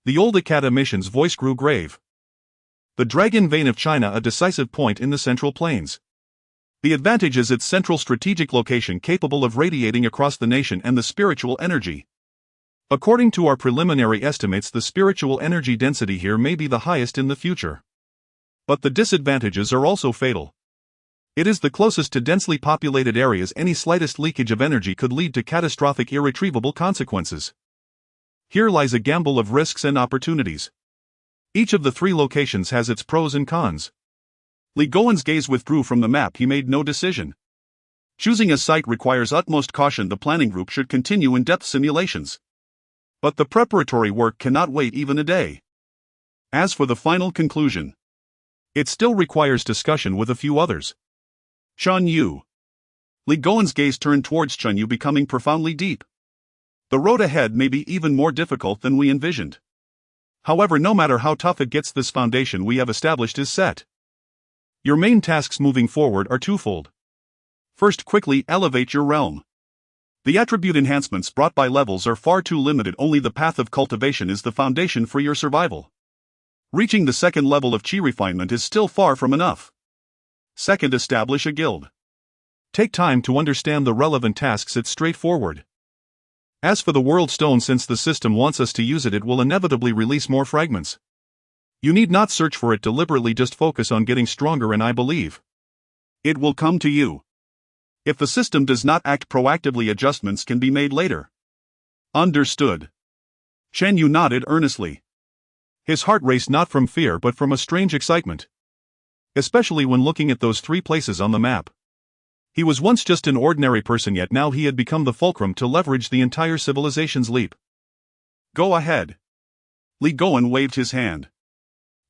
The old academician's voice grew grave. "The Dragon Vein of China, a decisive point in the Central Plains. The advantage is its central strategic location, capable of radiating across the nation, and the spiritual energy. According to our preliminary estimates, the spiritual energy density here may be the highest in the future. But the disadvantages are also fatal. It is the closest to densely populated areas. Any slightest leakage of energy could lead to catastrophic, irretrievable consequences. Here lies a gamble of risks and opportunities. Each of the 3 locations has its pros and cons." Li Goen's gaze withdrew from the map. He made no decision. Choosing a site requires utmost caution. The planning group should continue in-depth simulations. But the preparatory work cannot wait even a day. As for the final conclusion, it still requires discussion with a few others. Chun Yu. Li Goen's gaze turned towards Chun Yu, becoming profoundly deep. "The road ahead may be even more difficult than we envisioned. However, no matter how tough it gets, this foundation we have established is set. Your main tasks moving forward are twofold. First, quickly elevate your realm. The attribute enhancements brought by levels are far too limited. Only the path of cultivation is the foundation for your survival. Reaching the 2nd level of chi refinement is still far from enough. Second, establish a guild. Take time to understand the relevant tasks. It's straightforward. As for the world stone, since the system wants us to use it, it will inevitably release more fragments. You need not search for it deliberately, just focus on getting stronger and I believe it will come to you. If the system does not act proactively, adjustments can be made later. Understood. Chen Yu nodded earnestly. His heart raced not from fear but from a strange excitement. Especially when looking at those 3 places on the map. He was once just an ordinary person, yet now he had become the fulcrum to leverage the entire civilization's leap. Go ahead. Li Goen waved his hand.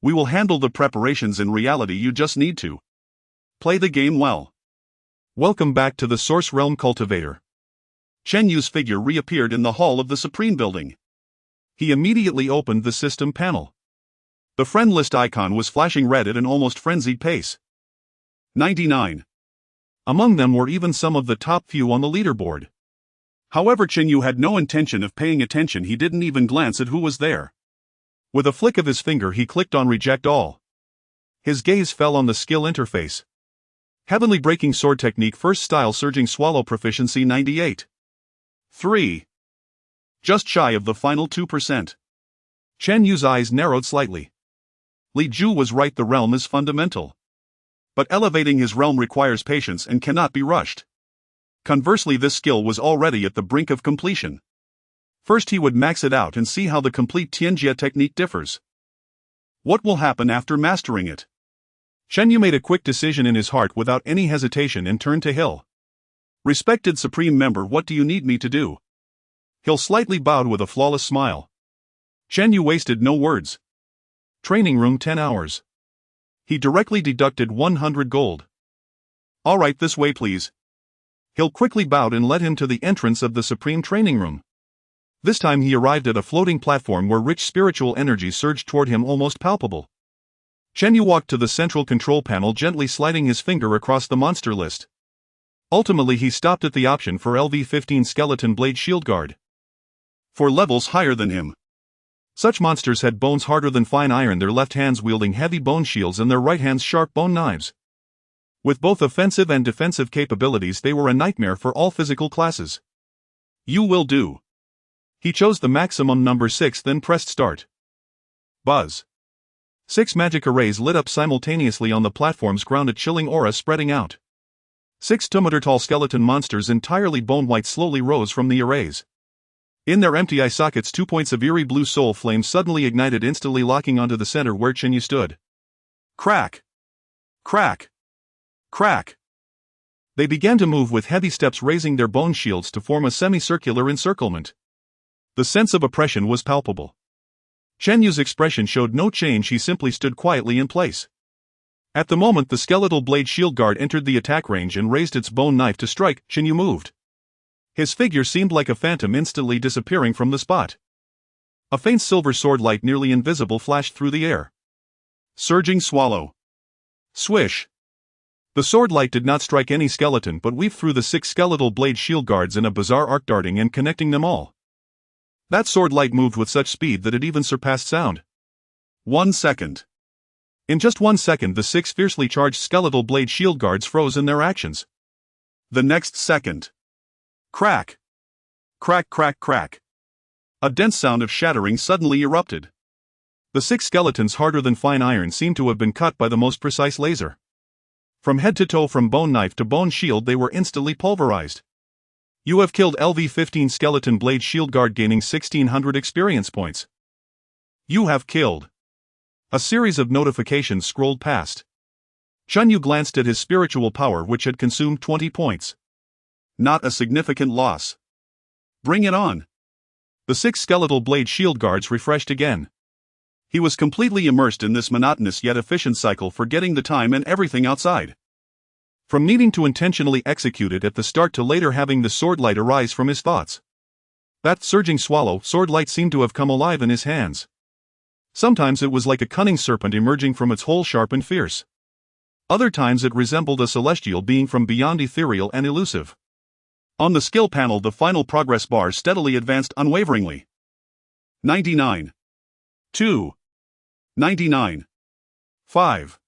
We will handle the preparations. In reality, you just need to play the game well. Welcome back to the Source Realm Cultivator. Chen Yu's figure reappeared in the hall of the Supreme Building. He immediately opened the system panel. The friend list icon was flashing red at an almost frenzied pace. 99. Among them were even some of the top few on the leaderboard. However, Chen Yu had no intention of paying attention. He didn't even glance at who was there. With a flick of his finger, he clicked on Reject All. His gaze fell on the skill interface. Heavenly Breaking Sword Technique, First Style, Surging Swallow, Proficiency 98. 3. Just shy of the final 2%. Chen Yu's eyes narrowed slightly. Li Ju was right, the realm is fundamental. But elevating his realm requires patience and cannot be rushed. Conversely, this skill was already at the brink of completion. First he would max it out and see how the complete Tianjia technique differs. What will happen after mastering it? Chen Yu made a quick decision in his heart without any hesitation and turned to Hill. Respected Supreme Member, what do you need me to do? Hill slightly bowed with a flawless smile. Chen Yu wasted no words. Training room 10 hours. He directly deducted 100 gold. Alright, this way please. Hill quickly bowed and led him to the entrance of the Supreme Training Room. This time he arrived at a floating platform where rich spiritual energy surged toward him, almost palpable. Chen Yu walked to the central control panel, gently sliding his finger across the monster list. Ultimately he stopped at the option for LV-15 Skeleton Blade Shield Guard. For levels higher than him. Such monsters had bones harder than fine iron, their left hands wielding heavy bone shields and their right hands sharp bone knives. With both offensive and defensive capabilities, they were a nightmare for all physical classes. You will do. He chose the maximum number 6, then pressed start. Buzz. 6 magic arrays lit up simultaneously on the platform's ground, a chilling aura spreading out. 6 2-meter-tall skeleton monsters, entirely bone-white, slowly rose from the arrays. In their empty eye sockets, 2 points of eerie blue soul flames suddenly ignited, instantly locking onto the center where Chen Yu stood. Crack! Crack! Crack! They began to move with heavy steps, raising their bone shields to form a semicircular encirclement. The sense of oppression was palpable. Chen Yu's expression showed no change, he simply stood quietly in place. At the moment the skeletal blade shield guard entered the attack range and raised its bone knife to strike, Chen Yu moved. His figure seemed like a phantom, instantly disappearing from the spot. A faint silver sword light, nearly invisible, flashed through the air. Surging Swallow. Swish. The sword light did not strike any skeleton but weaved through the 6 skeletal blade shield guards in a bizarre arc, darting and connecting them all. That sword light moved with such speed that it even surpassed sound. 1 second. In just 1 second, the 6 fiercely charged skeletal blade shield guards froze in their actions. The next second. Crack! Crack, crack, crack. A dense sound of shattering suddenly erupted. The 6 skeletons, harder than fine iron, seemed to have been cut by the most precise laser. From head to toe, from bone knife to bone shield, they were instantly pulverized. You have killed LV-15 Skeleton Blade Shield Guard, gaining 1600 experience points. You have killed. A series of notifications scrolled past. Chen Yu glanced at his spiritual power, which had consumed 20 points. Not a significant loss. Bring it on. The 6 skeletal blade shield guards refreshed again. He was completely immersed in this monotonous yet efficient cycle, forgetting the time and everything outside. From needing to intentionally execute it at the start to later having the sword light arise from his thoughts. That surging swallow sword light seemed to have come alive in his hands. Sometimes it was like a cunning serpent emerging from its hole, sharp and fierce. Other times it resembled a celestial being from beyond, ethereal and elusive. On the skill panel, the final progress bar steadily advanced unwaveringly. 99. 2. 99. 5.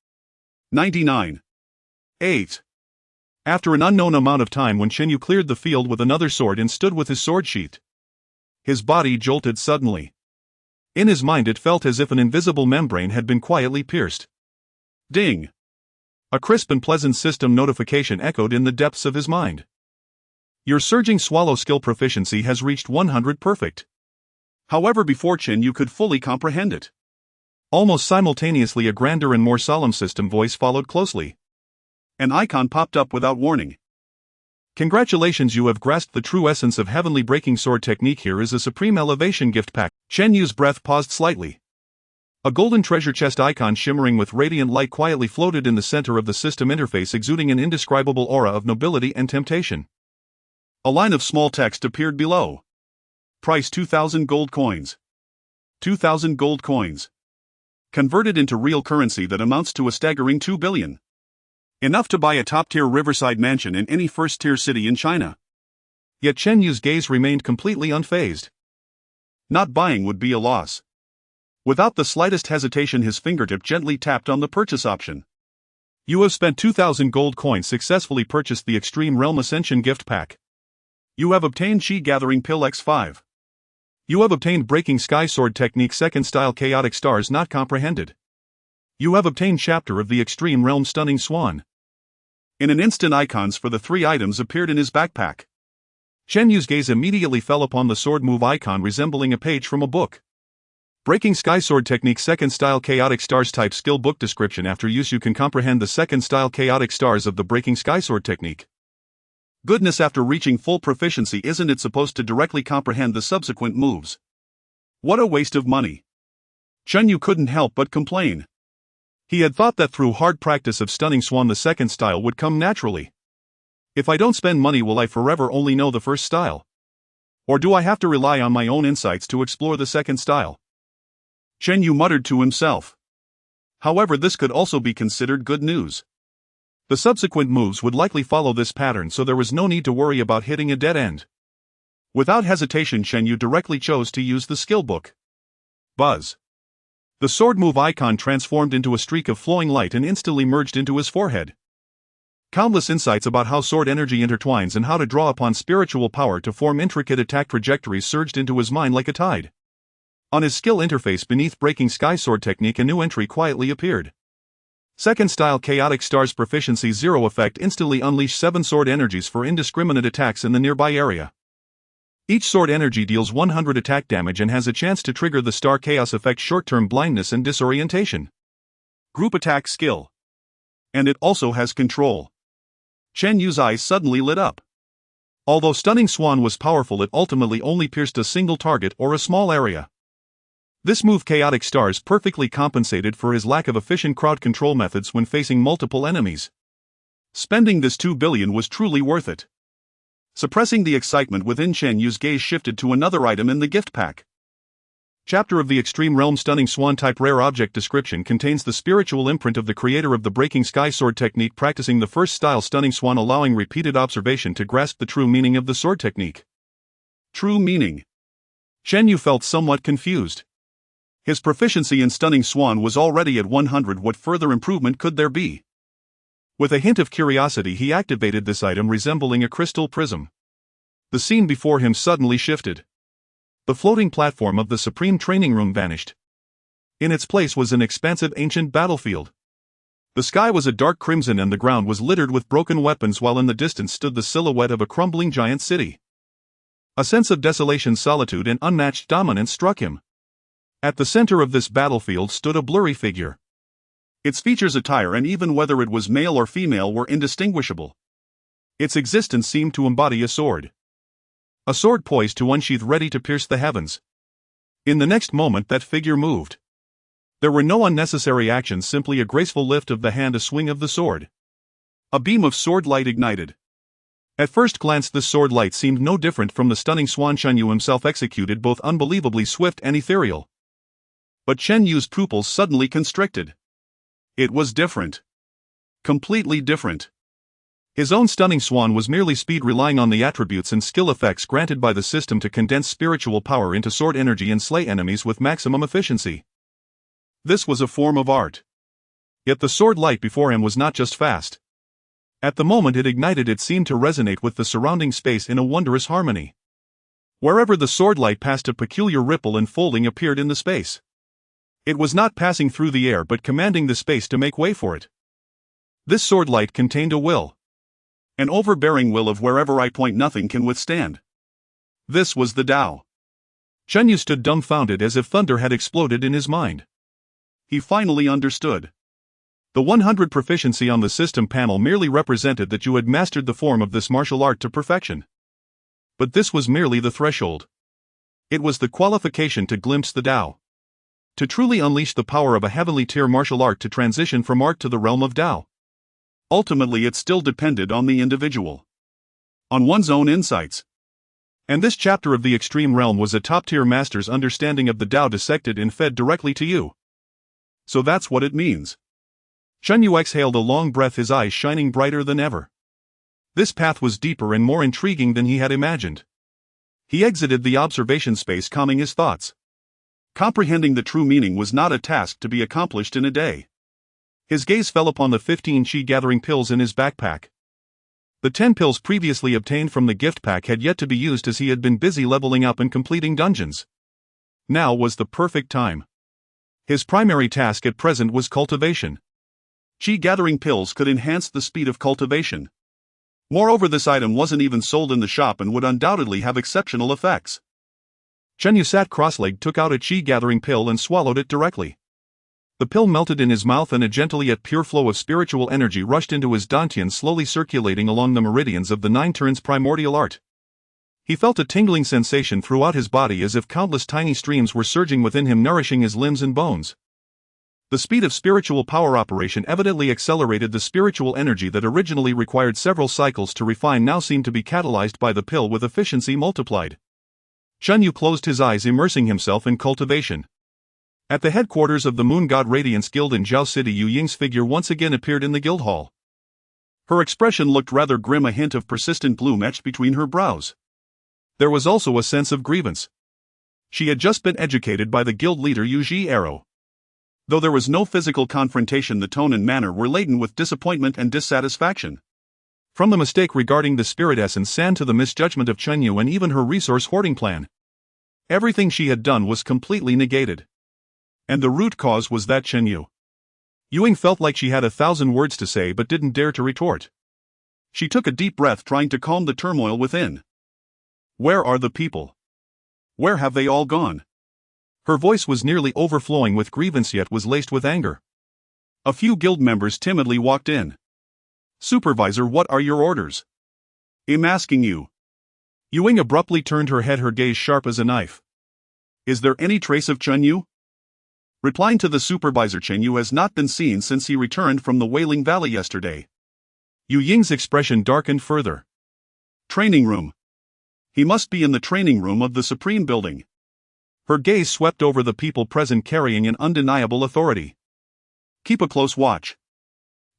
99. 8. After an unknown amount of time, when Chen Yu cleared the field with another sword and stood with his sword sheathed, his body jolted suddenly. In his mind it felt as if an invisible membrane had been quietly pierced. Ding! A crisp and pleasant system notification echoed in the depths of his mind. Your surging swallow skill proficiency has reached 100 perfect. However, before Chen Yu could fully comprehend it, almost simultaneously a grander and more solemn system voice followed closely. An icon popped up without warning. Congratulations, you have grasped the true essence of heavenly breaking sword technique. Here is a supreme elevation gift pack. Chen Yu's breath paused slightly. A golden treasure chest icon shimmering with radiant light quietly floated in the center of the system interface, exuding an indescribable aura of nobility and temptation. A line of small text appeared below. Price 2,000 gold coins. 2,000 gold coins. Converted into real currency that amounts to a staggering 2 billion. Enough to buy a top-tier riverside mansion in any first-tier city in China. Yet Chen Yu's gaze remained completely unfazed. Not buying would be a loss. Without the slightest hesitation, his fingertip gently tapped on the purchase option. You have spent 2,000 gold coins, successfully purchased the Extreme Realm Ascension gift pack. You have obtained Chi Gathering Pill X5. You have obtained Breaking Sky Sword Technique Second Style Chaotic Stars Not Comprehended. You have obtained Chapter of the Extreme Realm Stunning Swan. In an instant, icons for the 3 items appeared in his backpack. Chen Yu's gaze immediately fell upon the sword move icon resembling a page from a book. Breaking Sky Sword Technique Second Style Chaotic Stars Type Skill Book Description. After use you can comprehend the second style chaotic stars of the Breaking Sky Sword Technique. Goodness, after reaching full proficiency, isn't it supposed to directly comprehend the subsequent moves? What a waste of money. Chen Yu couldn't help but complain. He had thought that through hard practice of Stunning Swan the second style would come naturally. If I don't spend money, will I forever only know the first style? Or do I have to rely on my own insights to explore the second style? Chen Yu muttered to himself. However, this could also be considered good news. The subsequent moves would likely follow this pattern, so there was no need to worry about hitting a dead end. Without hesitation, Chen Yu directly chose to use the skill book. Buzz. The sword move icon transformed into a streak of flowing light and instantly merged into his forehead. Countless insights about how sword energy intertwines and how to draw upon spiritual power to form intricate attack trajectories surged into his mind like a tide. On his skill interface beneath Breaking Sky Sword Technique, a new entry quietly appeared. Second Style Chaotic Stars Proficiency 0 effect. Instantly unleash 7 sword energies for indiscriminate attacks in the nearby area. Each sword energy deals 100 attack damage and has a chance to trigger the Star Chaos effect, short-term blindness and disorientation. Group attack skill. And it also has control. Chen Yu's eyes suddenly lit up. Although Stunning Swan was powerful, it ultimately only pierced a single target or a small area. This move, Chaotic Stars, perfectly compensated for his lack of efficient crowd control methods when facing multiple enemies. Spending this 2 billion was truly worth it. Suppressing the excitement within, Chen Yu's gaze shifted to another item in the gift pack. Chapter of the Extreme Realm Stunning Swan Type Rare Object Description contains the spiritual imprint of the creator of the Breaking Sky Sword Technique practicing the first style Stunning Swan, allowing repeated observation to grasp the true meaning of the sword technique. True meaning. Chen Yu felt somewhat confused. His proficiency in Stunning Swan was already at 100. What further improvement could there be? With a hint of curiosity, he activated this item resembling a crystal prism. The scene before him suddenly shifted. The floating platform of the Supreme Training Room vanished. In its place was an expansive ancient battlefield. The sky was a dark crimson and the ground was littered with broken weapons, while in the distance stood the silhouette of a crumbling giant city. A sense of desolation, solitude, and unmatched dominance struck him. At the center of this battlefield stood a blurry figure. Its features, attire, and even whether it was male or female were indistinguishable. Its existence seemed to embody a sword. A sword poised to unsheath, ready to pierce the heavens. In the next moment, that figure moved. There were no unnecessary actions, simply a graceful lift of the hand, a swing of the sword. A beam of sword light ignited. At first glance, this sword light seemed no different from the Stunning Swan Chen Yu himself executed, both unbelievably swift and ethereal. But Chen Yu's pupils suddenly constricted. It was different. Completely different. His own Stunning Swan was merely speed, relying on the attributes and skill effects granted by the system to condense spiritual power into sword energy and slay enemies with maximum efficiency. This was a form of art. Yet the sword light before him was not just fast. At the moment it ignited, it seemed to resonate with the surrounding space in a wondrous harmony. Wherever the sword light passed, a peculiar ripple and folding appeared in the space. It was not passing through the air but commanding the space to make way for it. This sword light contained a will. An overbearing will of wherever I point nothing can withstand. This was the Tao. Chen Yu stood dumbfounded as if thunder had exploded in his mind. He finally understood. The 100 proficiency on the system panel merely represented that you had mastered the form of this martial art to perfection. But this was merely the threshold. It was the qualification to glimpse the Tao. To truly unleash the power of a heavenly tier martial art, to transition from art to the realm of Tao. Ultimately it still depended on the individual. On one's own insights. And this chapter of the extreme realm was a top-tier master's understanding of the Tao dissected and fed directly to you. So that's what it means. Chen Yu exhaled a long breath, his eyes shining brighter than ever. This path was deeper and more intriguing than he had imagined. He exited the observation space, calming his thoughts. Comprehending the true meaning was not a task to be accomplished in a day. His gaze fell upon the 15 chi-gathering pills in his backpack. The 10 pills previously obtained from the gift pack had yet to be used, as he had been busy leveling up and completing dungeons. Now was the perfect time. His primary task at present was cultivation. Chi-gathering pills could enhance the speed of cultivation. Moreover, this item wasn't even sold in the shop and would undoubtedly have exceptional effects. Chen Yu sat cross-legged, took out a chi-gathering pill and swallowed it directly. The pill melted in his mouth and a gentle yet pure flow of spiritual energy rushed into his dantian, slowly circulating along the meridians of the 9 turns primordial art. He felt a tingling sensation throughout his body, as if countless tiny streams were surging within him, nourishing his limbs and bones. The speed of spiritual power operation evidently accelerated. The spiritual energy that originally required several cycles to refine now seemed to be catalyzed by the pill, with efficiency multiplied. Chen Yu closed his eyes, immersing himself in cultivation. At the headquarters of the Moon God Radiance Guild in Zhao City, Yu Ying's figure once again appeared in the guild hall. Her expression looked rather grim, a hint of persistent gloom etched between her brows. There was also a sense of grievance. She had just been educated by the guild leader Yu Ji Arrow. Though there was no physical confrontation, the tone and manner were laden with disappointment and dissatisfaction. From the mistake regarding the spirit essence sand to the misjudgment of Chen Yu and even her resource hoarding plan. Everything she had done was completely negated. And the root cause was that Chen Yu. Ying felt like she had 1,000 words to say but didn't dare to retort. She took a deep breath, trying to calm the turmoil within. Where are the people? Where have they all gone? Her voice was nearly overflowing with grievance, yet was laced with anger. A few guild members timidly walked in. Supervisor, what are your orders? I'm asking you. Ying abruptly turned her head, her gaze sharp as a knife. Is there any trace of Chen Yu? Replying to the supervisor, Chen Yu has not been seen since he returned from the Wailing Valley yesterday. Yu Ying's expression darkened further. Training room. He must be in the training room of the Supreme Building. Her gaze swept over the people present, carrying an undeniable authority. Keep a close watch.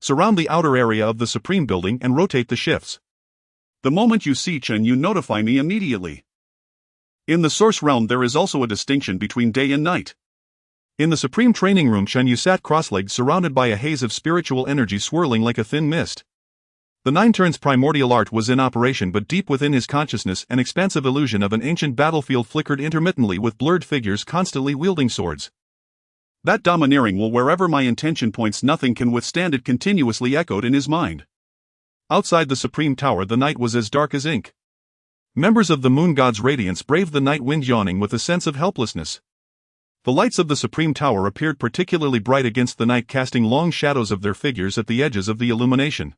Surround the outer area of the Supreme Building and rotate the shifts. The moment you see Chen Yu, notify me immediately. In the Source Realm there is also a distinction between day and night. In the Supreme Training Room, Chen Yu sat cross-legged, surrounded by a haze of spiritual energy swirling like a thin mist. The 9 turns primordial art was in operation, but deep within his consciousness an expansive illusion of an ancient battlefield flickered intermittently, with blurred figures constantly wielding swords. That domineering will, wherever my intention points, nothing can withstand it, continuously echoed in his mind. Outside the Supreme Tower the night was as dark as ink. Members of the Moon God's Radiance braved the night wind, yawning with a sense of helplessness. The lights of the Supreme Tower appeared particularly bright against the night, casting long shadows of their figures at the edges of the illumination.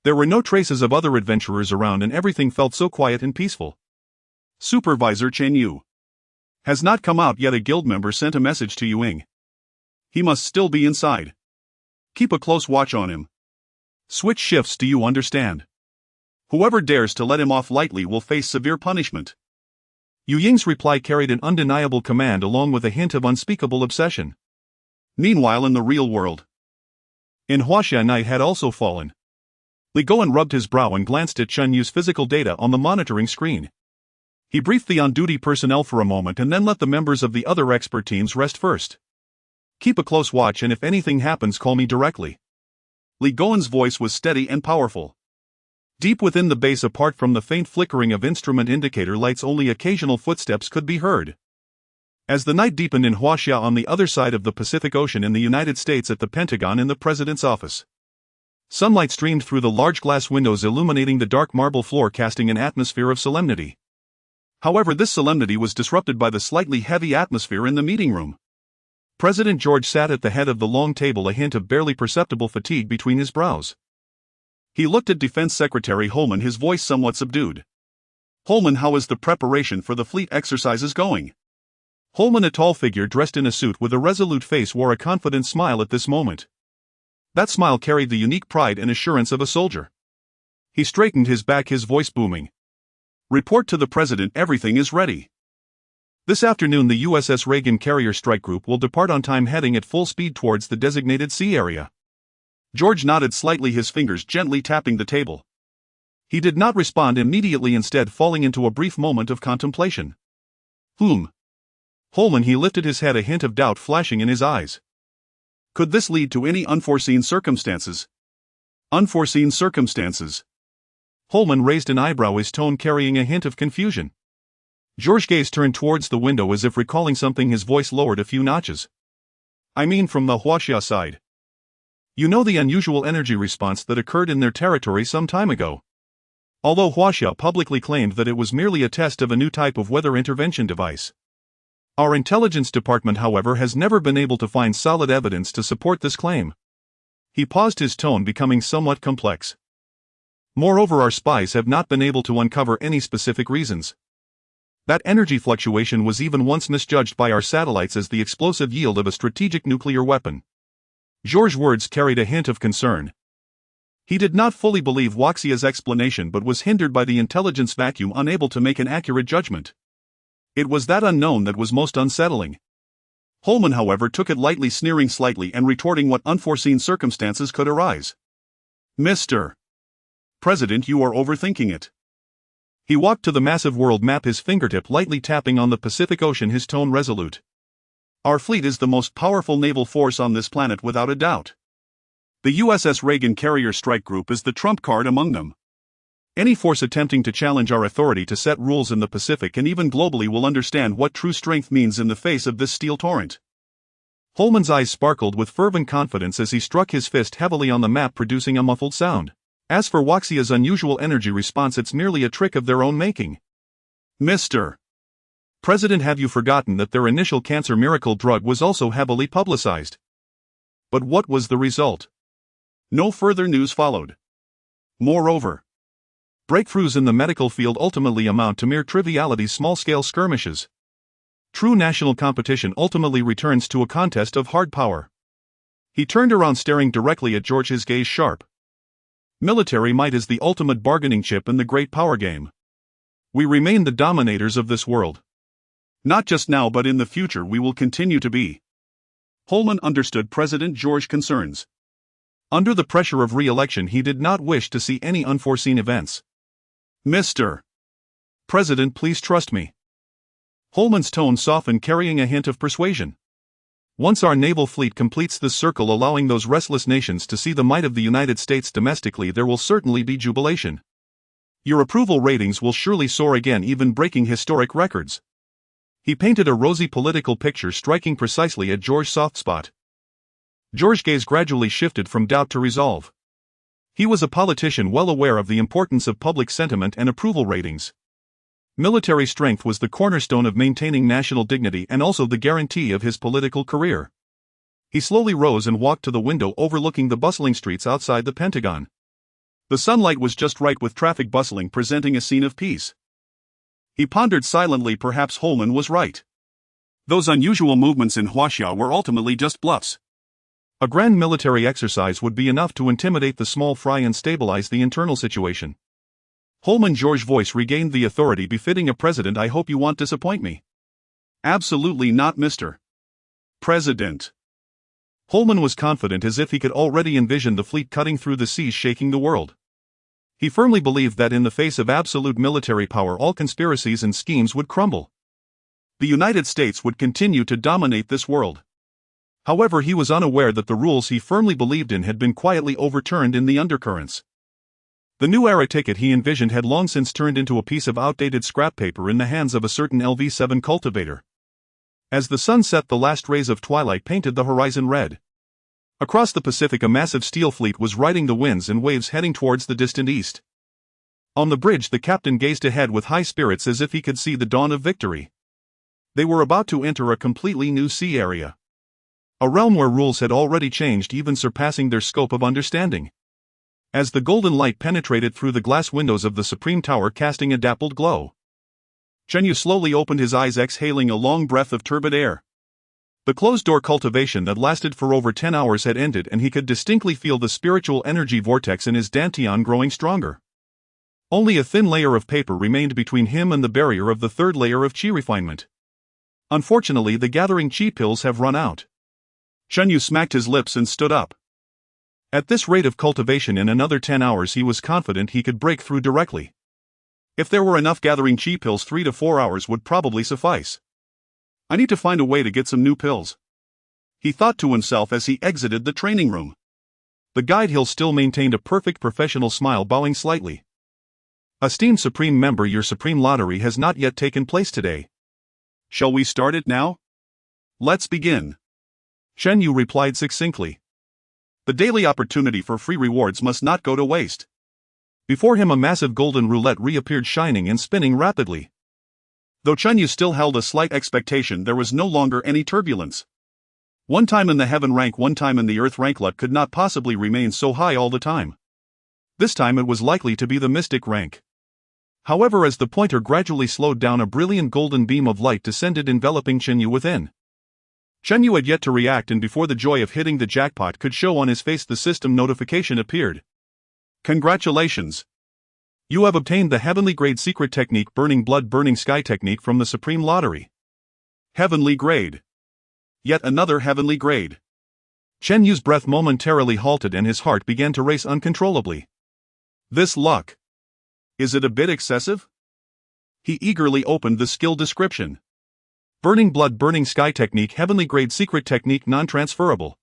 There were no traces of other adventurers around, and everything felt so quiet and peaceful. Supervisor Chen Yu has not come out yet. A guild member sent a message to Ying. He must still be inside. Keep a close watch on him. Switch shifts, do you understand? Whoever dares to let him off lightly will face severe punishment. Yu Ying's reply carried an undeniable command along with a hint of unspeakable obsession. Meanwhile, in the real world, in Huaxia, night had also fallen. Li Goen rubbed his brow and glanced at Chen Yu's physical data on the monitoring screen. He briefed the on-duty personnel for a moment and then let the members of the other expert teams rest first. Keep a close watch, and if anything happens, call me directly. Ligoan's voice was steady and powerful. Deep within the base, apart from the faint flickering of instrument indicator lights, only occasional footsteps could be heard. As the night deepened in Huaxia on the other side of the Pacific Ocean in the United States at the Pentagon in the President's office, sunlight streamed through the large glass windows, illuminating the dark marble floor, casting an atmosphere of solemnity. However, this solemnity was disrupted by the slightly heavy atmosphere in the meeting room. President George sat at the head of the long table, a hint of barely perceptible fatigue between his brows. He looked at Defense Secretary Holman, his voice somewhat subdued. "Holman, how is the preparation for the fleet exercises going?" Holman, a tall figure dressed in a suit with a resolute face, wore a confident smile at this moment. That smile carried the unique pride and assurance of a soldier. He straightened his back, his voice booming. "Report to the President, everything is ready. This afternoon the USS Reagan Carrier Strike Group will depart on time, heading at full speed towards the designated sea area." George nodded slightly, his fingers gently tapping the table. He did not respond immediately, instead falling into a brief moment of contemplation. Holman, he lifted his head, a hint of doubt flashing in his eyes. "Could this lead to any unforeseen circumstances?" "Unforeseen circumstances?" Holman raised an eyebrow, his tone carrying a hint of confusion. George's gaze turned towards the window as if recalling something, his voice lowered a few notches. "I mean from the Huaxia side. You know the unusual energy response that occurred in their territory some time ago. Although Huaxia publicly claimed that it was merely a test of a new type of weather intervention device. Our intelligence department, however, has never been able to find solid evidence to support this claim." He paused, his tone becoming somewhat complex. "Moreover, our spies have not been able to uncover any specific reasons. That energy fluctuation was even once misjudged by our satellites as the explosive yield of a strategic nuclear weapon." George's words carried a hint of concern. He did not fully believe Huaxia's explanation, but was hindered by the intelligence vacuum, unable to make an accurate judgment. It was that unknown that was most unsettling. Holman, however, took it lightly, sneering slightly and retorting what unforeseen circumstances could arise. "Mr. President, you are overthinking it." He walked to the massive world map, his fingertip lightly tapping on the Pacific Ocean, his tone resolute. "Our fleet is the most powerful naval force on this planet without a doubt. The USS Reagan Carrier Strike Group is the trump card among them. Any force attempting to challenge our authority to set rules in the Pacific and even globally will understand what true strength means in the face of this steel torrent." Holman's eyes sparkled with fervent confidence as he struck his fist heavily on the map, producing a muffled sound. "As for Huaxia's unusual energy response, it's merely a trick of their own making. Mr. President, have you forgotten that their initial cancer miracle drug was also heavily publicized? But what was the result? No further news followed. Moreover, breakthroughs in the medical field ultimately amount to mere trivialities, small-scale skirmishes. True national competition ultimately returns to a contest of hard power." He turned around, staring directly at George, his gaze sharp. "Military might is the ultimate bargaining chip in the great power game. We remain the dominators of this world. Not just now, but in the future we will continue to be." Holman understood President George's concerns. Under the pressure of re-election, he did not wish to see any unforeseen events. "Mr. President, please trust me." Holman's tone softened, carrying a hint of persuasion. "Once our naval fleet completes this circle, allowing those restless nations to see the might of the United States domestically, there will certainly be jubilation. Your approval ratings will surely soar again, even breaking historic records." He painted a rosy political picture, striking precisely at George's soft spot. George's gaze gradually shifted from doubt to resolve. He was a politician well aware of the importance of public sentiment and approval ratings. Military strength was the cornerstone of maintaining national dignity and also the guarantee of his political career. He slowly rose and walked to the window overlooking the bustling streets outside the Pentagon. The sunlight was just right, with traffic bustling, presenting a scene of peace. He pondered silently. Perhaps Holman was right. Those unusual movements in Huaxia were ultimately just bluffs. A grand military exercise would be enough to intimidate the small fry and stabilize the internal situation. Holman, George's voice regained the authority befitting a president. "I hope you won't disappoint me." "Absolutely not, Mr. President." Holman was confident, as if he could already envision the fleet cutting through the seas, shaking the world. He firmly believed that in the face of absolute military power, all conspiracies and schemes would crumble. The United States would continue to dominate this world. However, he was unaware that the rules he firmly believed in had been quietly overturned in the undercurrents. The new era ticket he envisioned had long since turned into a piece of outdated scrap paper in the hands of a certain LV7 cultivator. As the sun set, the last rays of twilight painted the horizon red. Across the Pacific, a massive steel fleet was riding the winds and waves heading towards the distant east. On the bridge, the captain gazed ahead with high spirits as if he could see the dawn of victory. They were about to enter a completely new sea area. A realm where rules had already changed, even surpassing their scope of understanding. As the golden light penetrated through the glass windows of the Supreme Tower, casting a dappled glow, Chen Yu slowly opened his eyes, exhaling a long breath of turbid air. The closed-door cultivation that lasted for over 10 hours had ended, and he could distinctly feel the spiritual energy vortex in his dantian growing stronger. Only a thin layer of paper remained between him and the barrier of the third layer of qi refinement. Unfortunately, the gathering qi pills have run out. Chen Yu smacked his lips and stood up. At this rate of cultivation, in another 10 hours he was confident he could break through directly. If there were enough gathering qi pills, 3 to 4 hours would probably suffice. I need to find a way to get some new pills, he thought to himself as he exited the training room. The guide Hill still maintained a perfect professional smile, bowing slightly. Esteemed Supreme Member, your Supreme Lottery has not yet taken place today. Shall we start it now? Let's begin. Chen Yu replied succinctly. The daily opportunity for free rewards must not go to waste. Before him, a massive golden roulette reappeared, shining and spinning rapidly. Though Chen Yu still held a slight expectation, there was no longer any turbulence. One time in the heaven rank, one time in the earth rank. Luck could not possibly remain so high all the time. This time it was likely to be the mystic rank. However, as the pointer gradually slowed down, a brilliant golden beam of light descended, enveloping Chen Yu within. Chen Yu had yet to react, and before the joy of hitting the jackpot could show on his face, the system notification appeared. Congratulations! You have obtained the heavenly grade secret technique Burning Blood Burning Sky technique from the Supreme Lottery. Heavenly grade. Yet another heavenly grade. Chen Yu's breath momentarily halted and his heart began to race uncontrollably. This luck. Is it a bit excessive? He eagerly opened the skill description. Burning Blood Burning Sky technique, heavenly grade secret technique, non-transferable.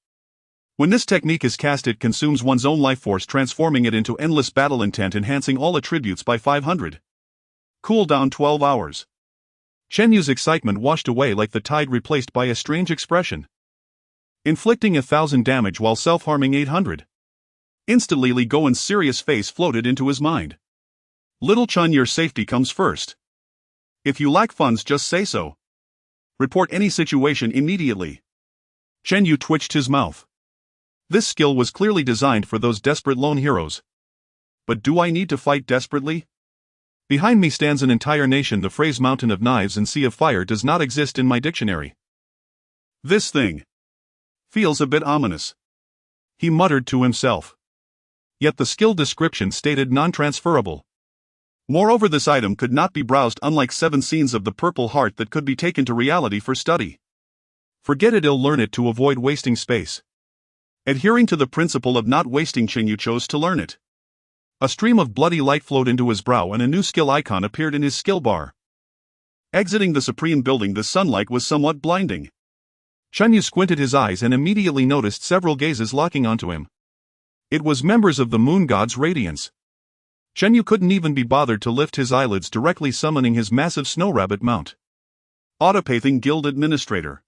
When this technique is cast, it consumes one's own life force, transforming it into endless battle intent, enhancing all attributes by 500. Cooldown 12 hours. Chen Yu's excitement washed away like the tide, replaced by a strange expression. Inflicting 1,000 damage while self-harming 800. Instantly, Li Gowen's serious face floated into his mind. Little Chen, your safety comes first. If you lack funds, just say so. Report any situation immediately. Chen Yu twitched his mouth. This skill was clearly designed for those desperate lone heroes. But do I need to fight desperately? Behind me stands an entire nation. The phrase mountain of knives and sea of fire does not exist in my dictionary. This thing feels a bit ominous, he muttered to himself. Yet the skill description stated non-transferable. Moreover, this item could not be browsed, unlike 7 scenes of the Purple Heart that could be taken to reality for study. Forget it, I'll learn it to avoid wasting space. Adhering to the principle of not wasting, Chen Yu chose to learn it. A stream of bloody light flowed into his brow and a new skill icon appeared in his skill bar. Exiting the Supreme Building, the sunlight was somewhat blinding. Chen Yu squinted his eyes and immediately noticed several gazes locking onto him. It was members of the Moon God's Radiance. Chen Yu couldn't even be bothered to lift his eyelids, directly summoning his massive snow rabbit mount. Autopathing Guild Administrator.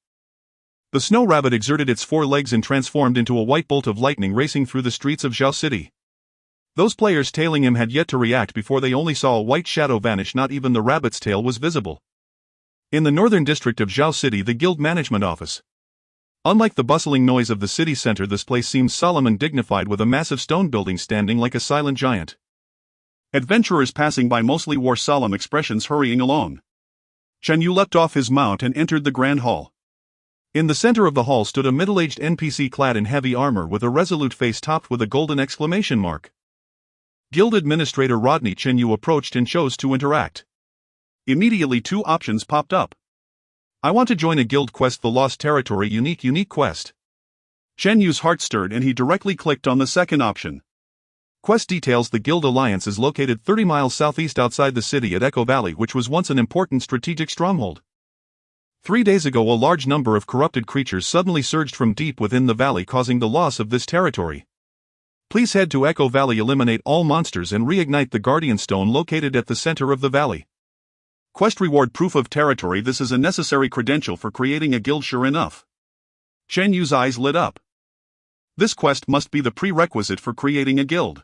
The snow rabbit exerted its 4 legs and transformed into a white bolt of lightning, racing through the streets of Zhao City. Those players tailing him had yet to react before they only saw a white shadow vanish. Not even the rabbit's tail was visible. In the northern district of Zhao City, the guild management office. Unlike the bustling noise of the city center, this place seemed solemn and dignified, with a massive stone building standing like a silent giant. Adventurers passing by mostly wore solemn expressions, hurrying along. Chen Yu leapt off his mount and entered the grand hall. In the center of the hall stood a middle-aged NPC clad in heavy armor with a resolute face topped with a golden exclamation mark. Guild Administrator Rodney. Chen Yu approached and chose to interact. Immediately 2 options popped up. I want to join a guild quest, the Lost Territory unique quest. Chen Yu's heart stirred and he directly clicked on the second option. Quest details: the Guild Alliance is located 30 miles southeast outside the city at Echo Valley, which was once an important strategic stronghold. 3 days ago a large number of corrupted creatures suddenly surged from deep within the valley, causing the loss of this territory. Please head to Echo Valley, eliminate all monsters and reignite the Guardian Stone located at the center of the valley. Quest reward: proof of territory. This is a necessary credential for creating a guild. Sure enough, Chen Yu's eyes lit up. This quest must be the prerequisite for creating a guild.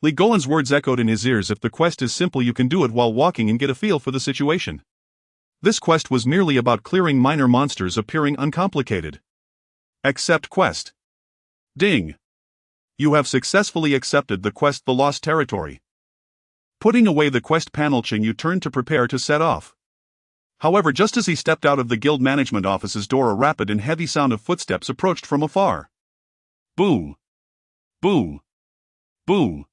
Li Golan's words echoed in his ears. If the quest is simple, you can do it while walking and get a feel for the situation. This quest was merely about clearing minor monsters, appearing uncomplicated. Accept quest. Ding. You have successfully accepted the quest, the Lost Territory. Putting away the quest panel, Chen Yu turned to prepare to set off. However, just as he stepped out of the guild management office's door, a rapid and heavy sound of footsteps approached from afar. Boo! Boo! Boo!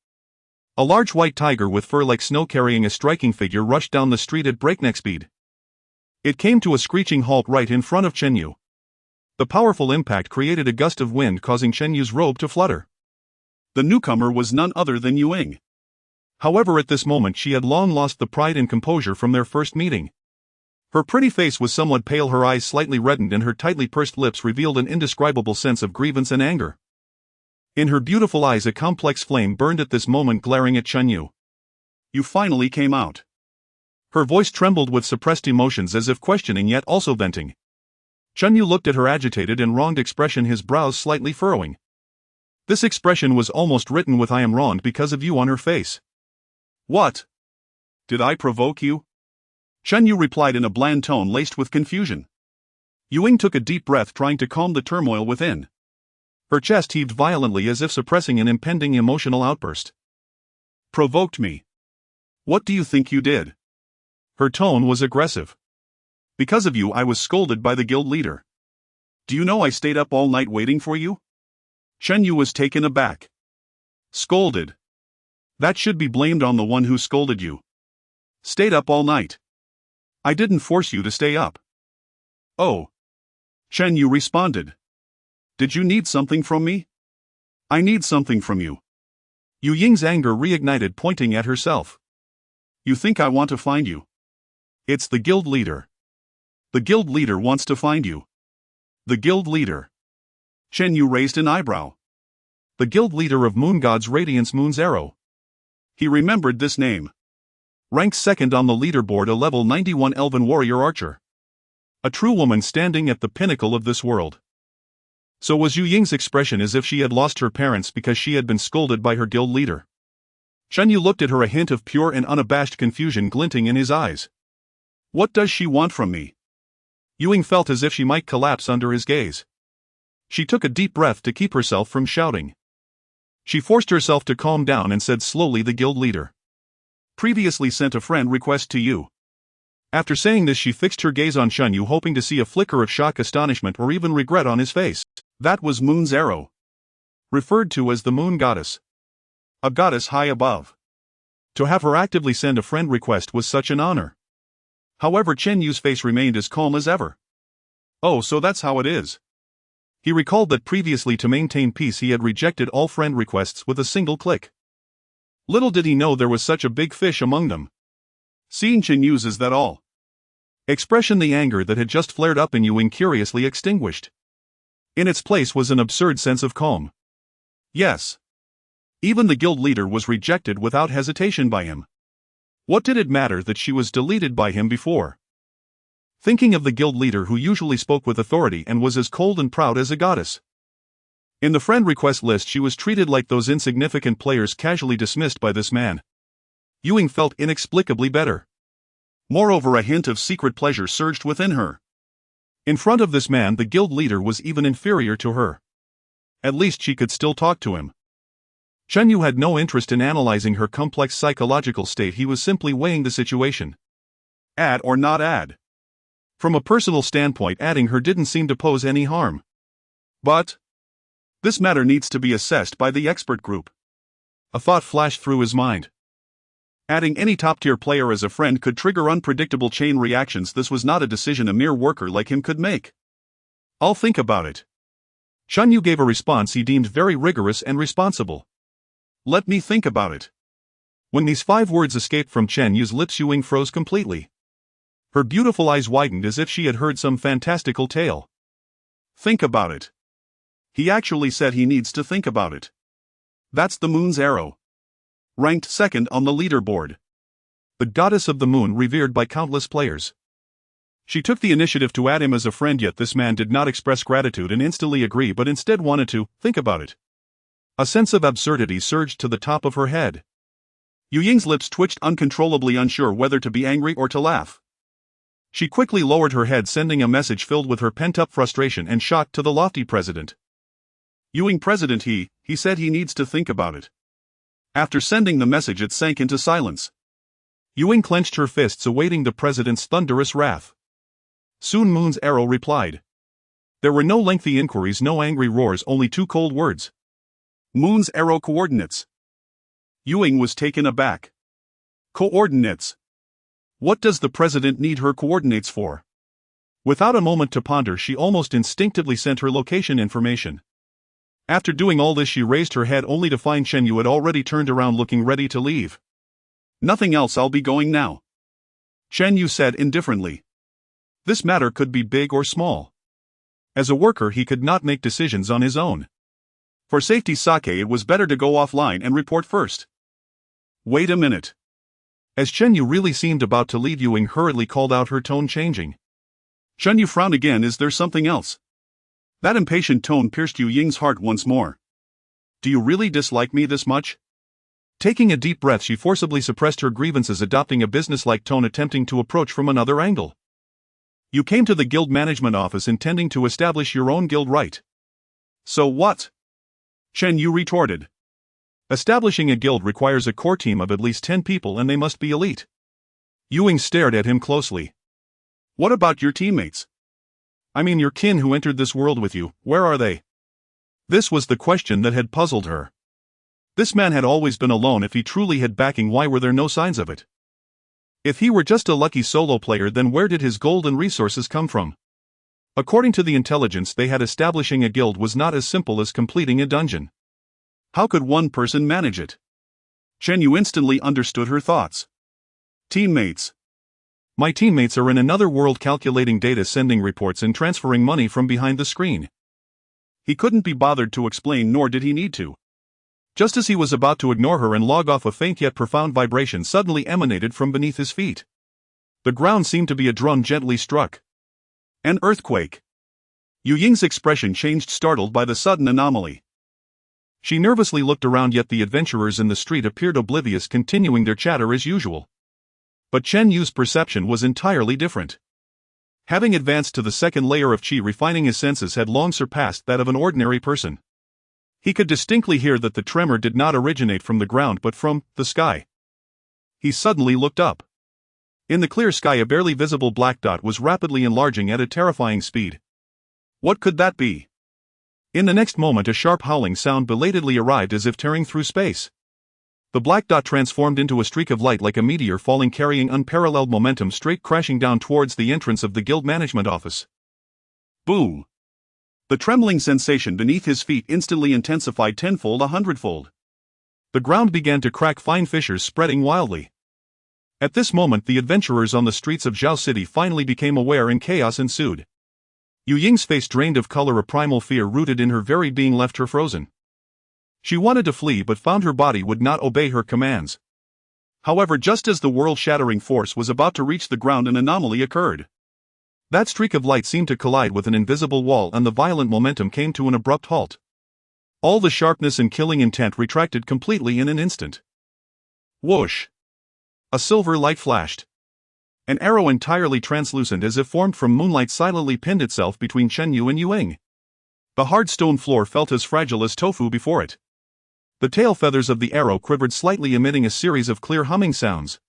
A large white tiger with fur like snow carrying a striking figure rushed down the street at breakneck speed. It came to a screeching halt right in front of Chen Yu. The powerful impact created a gust of wind, causing Chen Yu's robe to flutter. The newcomer was none other than Yu Ying. However, at this moment she had long lost the pride and composure from their first meeting. Her pretty face was somewhat pale, her eyes slightly reddened, and her tightly pursed lips revealed an indescribable sense of grievance and anger. In her beautiful eyes a complex flame burned at this moment, glaring at Chen Yu. You finally came out. Her voice trembled with suppressed emotions, as if questioning yet also venting. Chen Yu looked at her agitated and wronged expression, his brows slightly furrowing. This expression was almost written with "I am wronged because of you" on her face. What? Did I provoke you? Chen Yu replied in a bland tone laced with confusion. Yu Ying took a deep breath, trying to calm the turmoil within. Her chest heaved violently as if suppressing an impending emotional outburst. Provoked me? What do you think you did? Her tone was aggressive. Because of you I was scolded by the guild leader. Do you know I stayed up all night waiting for you? Chen Yu was taken aback. Scolded? That should be blamed on the one who scolded you. Stayed up all night. I didn't force you to stay up. Oh. Chen Yu responded. Did you need something from me? I need something from you. Yu Ying's anger reignited, pointing at herself. You think I want to find you? It's the guild leader. The guild leader wants to find you. The guild leader. Chen Yu raised an eyebrow. The guild leader of Moon God's Radiance, Moon's Arrow. He remembered this name. Ranked second on the leaderboard, a level 91 elven warrior archer. A true woman standing at the pinnacle of this world. So was Yu Ying's expression as if she had lost her parents because she had been scolded by her guild leader. Chen Yu looked at her, a hint of pure and unabashed confusion glinting in his eyes. What does she want from me? Yu Ying felt as if she might collapse under his gaze. She took a deep breath to keep herself from shouting. She forced herself to calm down and said slowly, the guild leader previously sent a friend request to you. After saying this, she fixed her gaze on Chen Yu, hoping to see a flicker of shock, astonishment, or even regret on his face. That was Moon's Arrow. Referred to as the Moon Goddess. A goddess high above. To have her actively send a friend request was such an honor. However, Chen Yu's face remained as calm as ever. Oh, so that's how it is. He recalled that previously, to maintain peace, he had rejected all friend requests with a single click. Little did he know there was such a big fish among them. Seeing Chen Yu's "Is that all?" expression, the anger that had just flared up in Yu Ying curiously extinguished. In its place was an absurd sense of calm. Yes. Even the guild leader was rejected without hesitation by him. What did it matter that she was deleted by him before? Thinking of the guild leader who usually spoke with authority and was as cold and proud as a goddess. In the friend request list she was treated like those insignificant players casually dismissed by this man. Yu Ying felt inexplicably better. Moreover, a hint of secret pleasure surged within her. In front of this man, the guild leader was even inferior to her. At least she could still talk to him. Chen Yu had no interest in analyzing her complex psychological state, he was simply weighing the situation. Add or not add? From a personal standpoint, adding her didn't seem to pose any harm. But this matter needs to be assessed by the expert group. A thought flashed through his mind. Adding any top-tier player as a friend could trigger unpredictable chain reactions. This was not a decision a mere worker like him could make. I'll think about it. Chen Yu gave a response he deemed very rigorous and responsible. Let me think about it. When these 5 words escaped from Chen Yu's lips, Yu Ying froze completely. Her beautiful eyes widened as if she had heard some fantastical tale. Think about it. He actually said he needs to think about it. That's the moon's arrow. Ranked second on the leaderboard. The goddess of the moon revered by countless players. She took the initiative to add him as a friend, yet this man did not express gratitude and instantly agree but instead wanted to think about it. A sense of absurdity surged to the top of her head. Yu Ying's lips twitched uncontrollably, unsure whether to be angry or to laugh. She quickly lowered her head, sending a message filled with her pent-up frustration and shock to the lofty president. Yu Ying, President, he said he needs to think about it. After sending the message, it sank into silence. Yu Ying clenched her fists, awaiting the president's thunderous wrath. Soon Moon's arrow replied. There were no lengthy inquiries, no angry roars, only two cold words. Moon's arrow coordinates. Yu Ying was taken aback. Coordinates? What does the president need her coordinates for? Without a moment to ponder, she almost instinctively sent her location information. After doing all this, she raised her head only to find Chen Yu had already turned around, looking ready to leave. Nothing else, I'll be going now. Chen Yu said indifferently. This matter could be big or small. As a worker, he could not make decisions on his own. For safety's sake, it was better to go offline and report first. Wait a minute. As Chen Yu really seemed about to leave, Yu Ying hurriedly called out, her tone changing. Chen Yu frowned again. Is there something else? That impatient tone pierced Yu Ying's heart once more. Do you really dislike me this much? Taking a deep breath, she forcibly suppressed her grievances, adopting a businesslike tone, attempting to approach from another angle. You came to the guild management office intending to establish your own guild, right? So what? Chen Yu retorted. Establishing a guild requires a core team of at least 10 people, and they must be elite. Yu Ying stared at him closely. What about your teammates? I mean your kin who entered this world with you, where are they? This was the question that had puzzled her. This man had always been alone. If he truly had backing, why were there no signs of it? If he were just a lucky solo player, then where did his gold and resources come from? According to the intelligence they had, establishing a guild was not as simple as completing a dungeon. How could one person manage it? Chen Yu instantly understood her thoughts. Teammates. My teammates are in another world, calculating data, sending reports, and transferring money from behind the screen. He couldn't be bothered to explain, nor did he need to. Just as he was about to ignore her and log off, a faint yet profound vibration suddenly emanated from beneath his feet. The ground seemed to be a drum gently struck. An earthquake. Yu Ying's expression changed, startled by the sudden anomaly. She nervously looked around, yet the adventurers in the street appeared oblivious, continuing their chatter as usual. But Chen Yu's perception was entirely different. Having advanced to the second layer of qi, refining his senses had long surpassed that of an ordinary person. He could distinctly hear that the tremor did not originate from the ground but from the sky. He suddenly looked up. In the clear sky, a barely visible black dot was rapidly enlarging at a terrifying speed. What could that be? In the next moment, a sharp howling sound belatedly arrived, as if tearing through space. The black dot transformed into a streak of light, like a meteor falling, carrying unparalleled momentum, straight crashing down towards the entrance of the guild management office. Boom! The trembling sensation beneath his feet instantly intensified tenfold, 100-fold. The ground began to crack, fine fissures spreading wildly. At this moment, the adventurers on the streets of Zhao City finally became aware, and chaos ensued. Yu Ying's face drained of color, a primal fear rooted in her very being left her frozen. She wanted to flee but found her body would not obey her commands. However, just as the world-shattering force was about to reach the ground, an anomaly occurred. That streak of light seemed to collide with an invisible wall, and the violent momentum came to an abrupt halt. All the sharpness and killing intent retracted completely in an instant. Whoosh! A silver light flashed. An arrow entirely translucent, as if formed from moonlight, silently pinned itself between Chen Yu and Yu Ying. The hard stone floor felt as fragile as tofu before it. The tail feathers of the arrow quivered slightly, emitting a series of clear humming sounds.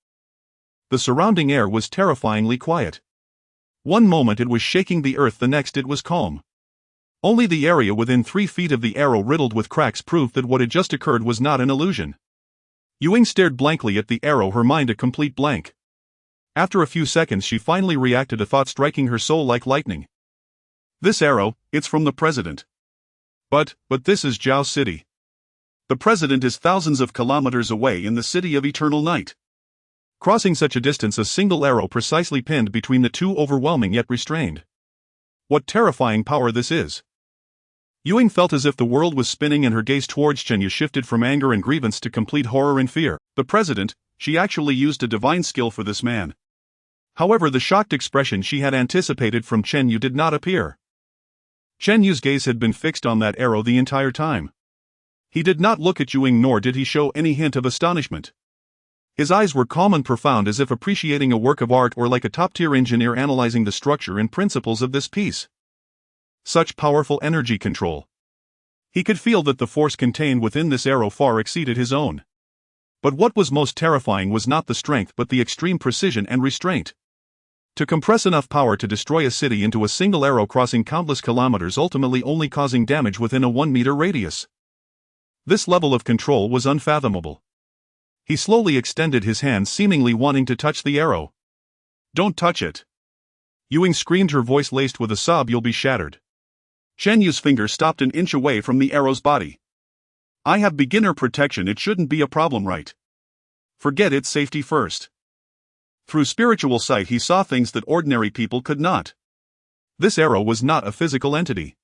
The surrounding air was terrifyingly quiet. One moment it was shaking the earth, the next it was calm. Only the area within 3 feet of the arrow, riddled with cracks, proved that what had just occurred was not an illusion. Yu Ying stared blankly at the arrow, her mind a complete blank. After a few seconds, she finally reacted, a thought striking her soul like lightning. This arrow, it's from the president. But this is Zhao City. The president is thousands of kilometers away in the city of eternal night. Crossing such a distance, a single arrow precisely pinned between the two, overwhelming yet restrained. What terrifying power this is! Ying felt as if the world was spinning, and her gaze towards Chen Yu shifted from anger and grievance to complete horror and fear. The president, she actually used a divine skill for this man. However, the shocked expression she had anticipated from Chen Yu did not appear. Chen Yu's gaze had been fixed on that arrow the entire time. He did not look at Ying, nor did he show any hint of astonishment. His eyes were calm and profound, as if appreciating a work of art or like a top-tier engineer analyzing the structure and principles of this piece. Such powerful energy control. He could feel that the force contained within this arrow far exceeded his own. But what was most terrifying was not the strength but the extreme precision and restraint. To compress enough power to destroy a city into a single arrow crossing countless kilometers, ultimately only causing damage within a 1-meter radius. This level of control was unfathomable. He slowly extended his hand, seemingly wanting to touch the arrow. "Don't touch it!" Ying screamed, her voice laced with a sob. "You'll be shattered." Chen Yu's finger stopped an inch away from the arrow's body. "I have beginner protection, it shouldn't be a problem, right? Forget it, safety first." Through spiritual sight he saw things that ordinary people could not. This arrow was not a physical entity.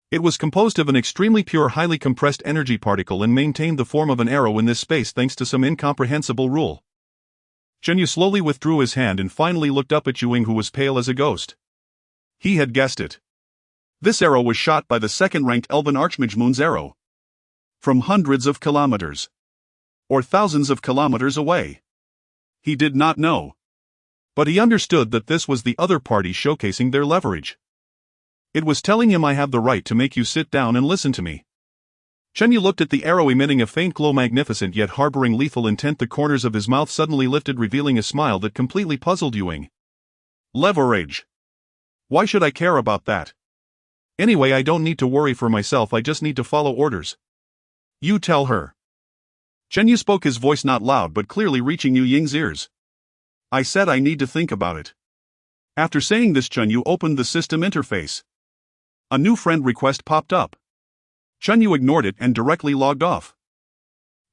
It was composed of an extremely pure, highly compressed energy particle and maintained the form of an arrow in this space thanks to some incomprehensible rule. Chen Yu slowly withdrew his hand and finally looked up at Ying, who was pale as a ghost. He had guessed it. This arrow was shot by the second-ranked Elven Archmage Moon's arrow. From hundreds of kilometers. Or thousands of kilometers away. He did not know. But he understood that this was the other party showcasing their leverage. It was telling him, "I have the right to make you sit down and listen to me." Chen Yu looked at the arrow, emitting a faint glow, magnificent yet harboring lethal intent. The corners of his mouth suddenly lifted, revealing a smile that completely puzzled Ying. "Leverage. Why should I care about that? Anyway, I don't need to worry for myself, I just need to follow orders. You tell her." Chen Yu spoke, his voice not loud but clearly reaching Ying's ears. "I said I need to think about it." After saying this, Chen Yu opened the system interface. A new friend request popped up. Chen Yu ignored it and directly logged off.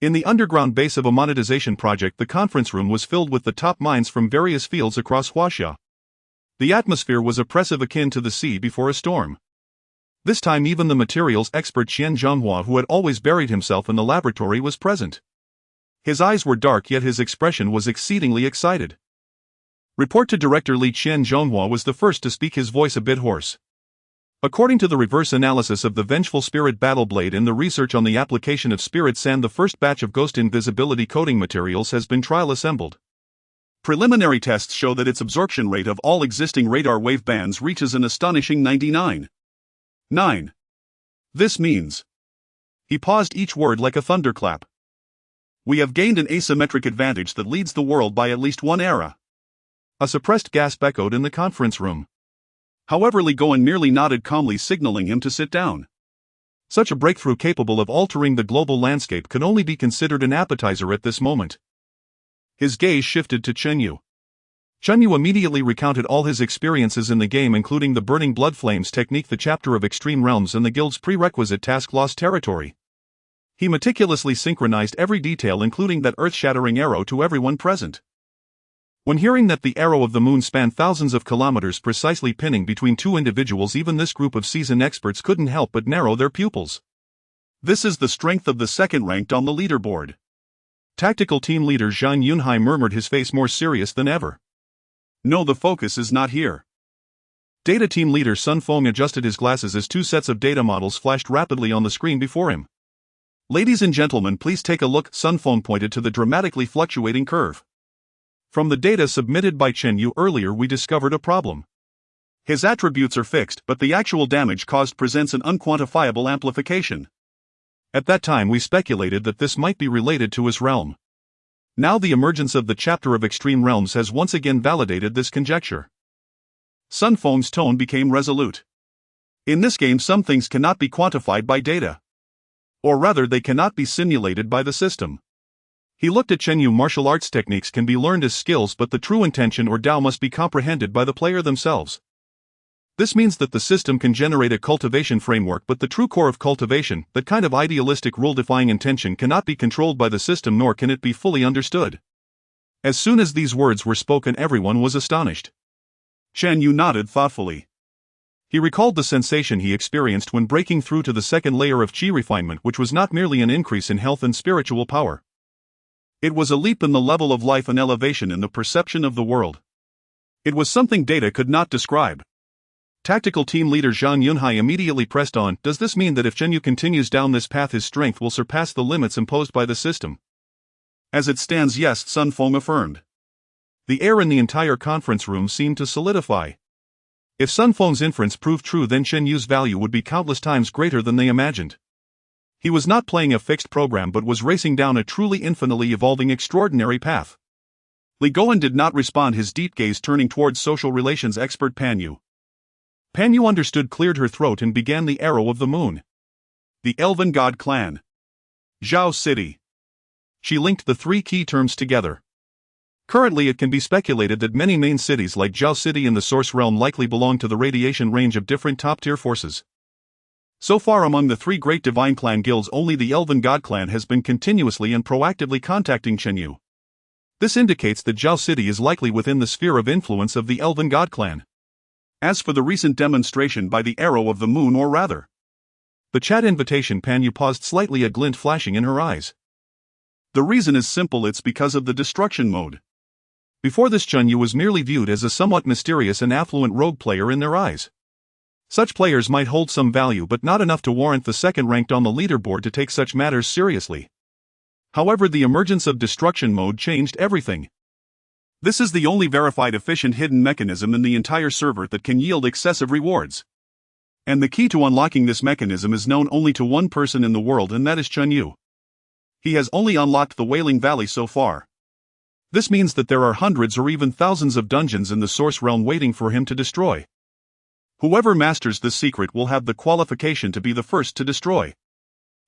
In the underground base of a monetization project, the conference room was filled with the top minds from various fields across Huaxia. The atmosphere was oppressive, akin to the sea before a storm. This time even the materials expert Qian Zhonghua, who had always buried himself in the laboratory, was present. His eyes were dark, yet his expression was exceedingly excited. Report to Director Li. Qian Zhonghua was the first to speak, his voice a bit hoarse. According to the reverse analysis of the Vengeful Spirit Battle Blade and the research on the application of Spirit Sand, the first batch of ghost invisibility coating materials has been trial assembled. Preliminary tests show that its absorption rate of all existing radar wave bands reaches an astonishing 99.9. This means... He paused, each word like a thunderclap. "We have gained an asymmetric advantage that leads the world by at least one era." A suppressed gasp echoed in the conference room. However, Li Goen merely nodded calmly, signaling him to sit down. Such a breakthrough capable of altering the global landscape could only be considered an appetizer at this moment. His gaze shifted to Chen Yu. Chen Yu immediately recounted all his experiences in the game, including the Burning Blood Flames technique, the chapter of Extreme Realms, and the guild's prerequisite task, Lost Territory. He meticulously synchronized every detail, including that earth-shattering arrow, to everyone present. When hearing that the arrow of the moon spanned thousands of kilometers, precisely pinning between two individuals, even this group of seasoned experts couldn't help but narrow their pupils. "This is the strength of the second ranked on the leaderboard." Tactical team leader Zhang Yunhai murmured, his face more serious than ever. "No, the focus is not here." Data team leader Sun Feng adjusted his glasses as two sets of data models flashed rapidly on the screen before him. "Ladies and gentlemen, please take a look." Sun Feng pointed to the dramatically fluctuating curve. "From the data submitted by Chen Yu earlier, we discovered a problem. His attributes are fixed, but the actual damage caused presents an unquantifiable amplification. At that time we speculated that this might be related to his realm. Now the emergence of the chapter of Extreme Realms has once again validated this conjecture." Sun Feng's tone became resolute. "In this game, some things cannot be quantified by data. Or rather, they cannot be simulated by the system." He looked at Chen Yu. "Martial arts techniques can be learned as skills, but the true intention or Tao must be comprehended by the player themselves. This means that the system can generate a cultivation framework, but the true core of cultivation, that kind of idealistic rule-defying intention, cannot be controlled by the system, nor can it be fully understood. As soon as these words were spoken, everyone was astonished. Chen Yu nodded thoughtfully. He recalled the sensation he experienced when breaking through to the second layer of qi refinement, which was not merely an increase in health and spiritual power. It was a leap in the level of life and elevation in the perception of the world. It was something data could not describe. Tactical team leader Zhang Yunhai immediately pressed on. Does this mean that if Chen Yu continues down this path, his strength will surpass the limits imposed by the system? As it stands, yes, Sun Feng affirmed. The air in the entire conference room seemed to solidify. If Sun Feng's inference proved true, then Chen Yu's value would be countless times greater than they imagined. He was not playing a fixed program but was racing down a truly infinitely evolving extraordinary path. Li Goen did not respond, his deep gaze turning towards social relations expert Pan Yu. Pan Yu understood, cleared her throat and began. The arrow of the moon. The Elven God Clan. Zhao City. She linked the three key terms together. Currently it can be speculated that many main cities like Zhao City in the Source Realm likely belong to the radiation range of different top-tier forces. So far among the three great divine clan guilds, only the Elven God Clan has been continuously and proactively contacting Chen Yu. This indicates that Zhao City is likely within the sphere of influence of the Elven God Clan. As for the recent demonstration by the Arrow of the Moon, or rather, the chat invitation, Pan Yu paused slightly, a glint flashing in her eyes. The reason is simple, it's because of the destruction mode. Before this, Chen Yu was merely viewed as a somewhat mysterious and affluent rogue player in their eyes. Such players might hold some value but not enough to warrant the second ranked on the leaderboard to take such matters seriously. However, the emergence of destruction mode changed everything. This is the only verified efficient hidden mechanism in the entire server that can yield excessive rewards. And the key to unlocking this mechanism is known only to one person in the world, and that is Chen Yu. He has only unlocked the Wailing Valley so far. This means that there are hundreds or even thousands of dungeons in the Source Realm waiting for him to destroy. Whoever masters this secret will have the qualification to be the first to destroy.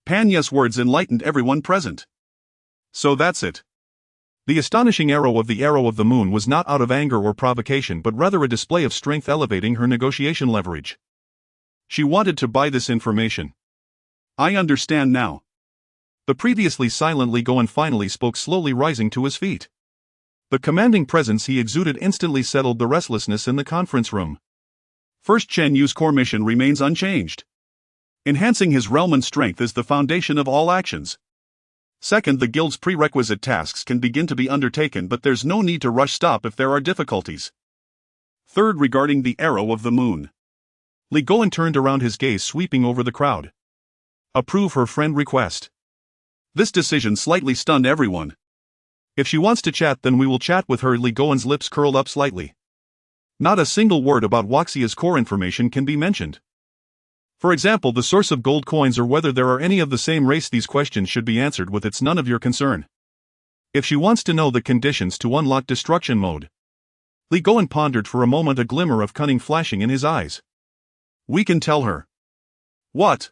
Pan Yu's words enlightened everyone present. So that's it. The astonishing arrow of the moon was not out of anger or provocation but rather a display of strength elevating her negotiation leverage. She wanted to buy this information. I understand now. The previously silent Li Goen finally spoke, slowly rising to his feet. The commanding presence he exuded instantly settled the restlessness in the conference room. First, Chen Yu's core mission remains unchanged. Enhancing his realm and strength is the foundation of all actions. Second, the guild's prerequisite tasks can begin to be undertaken, but there's no need to rush stop if there are difficulties. Third, regarding the arrow of the moon. Li Goen turned around, his gaze sweeping over the crowd. Approve her friend request. This decision slightly stunned everyone. If she wants to chat, then we will chat with her. Li Goen's lips curled up slightly. Not a single word about Wuxia's core information can be mentioned. For example, the source of gold coins or whether there are any of the same race. These questions should be answered with "it's none of your concern." If she wants to know the conditions to unlock destruction mode. Li Goen pondered for a moment, a glimmer of cunning flashing in his eyes. We can tell her. What?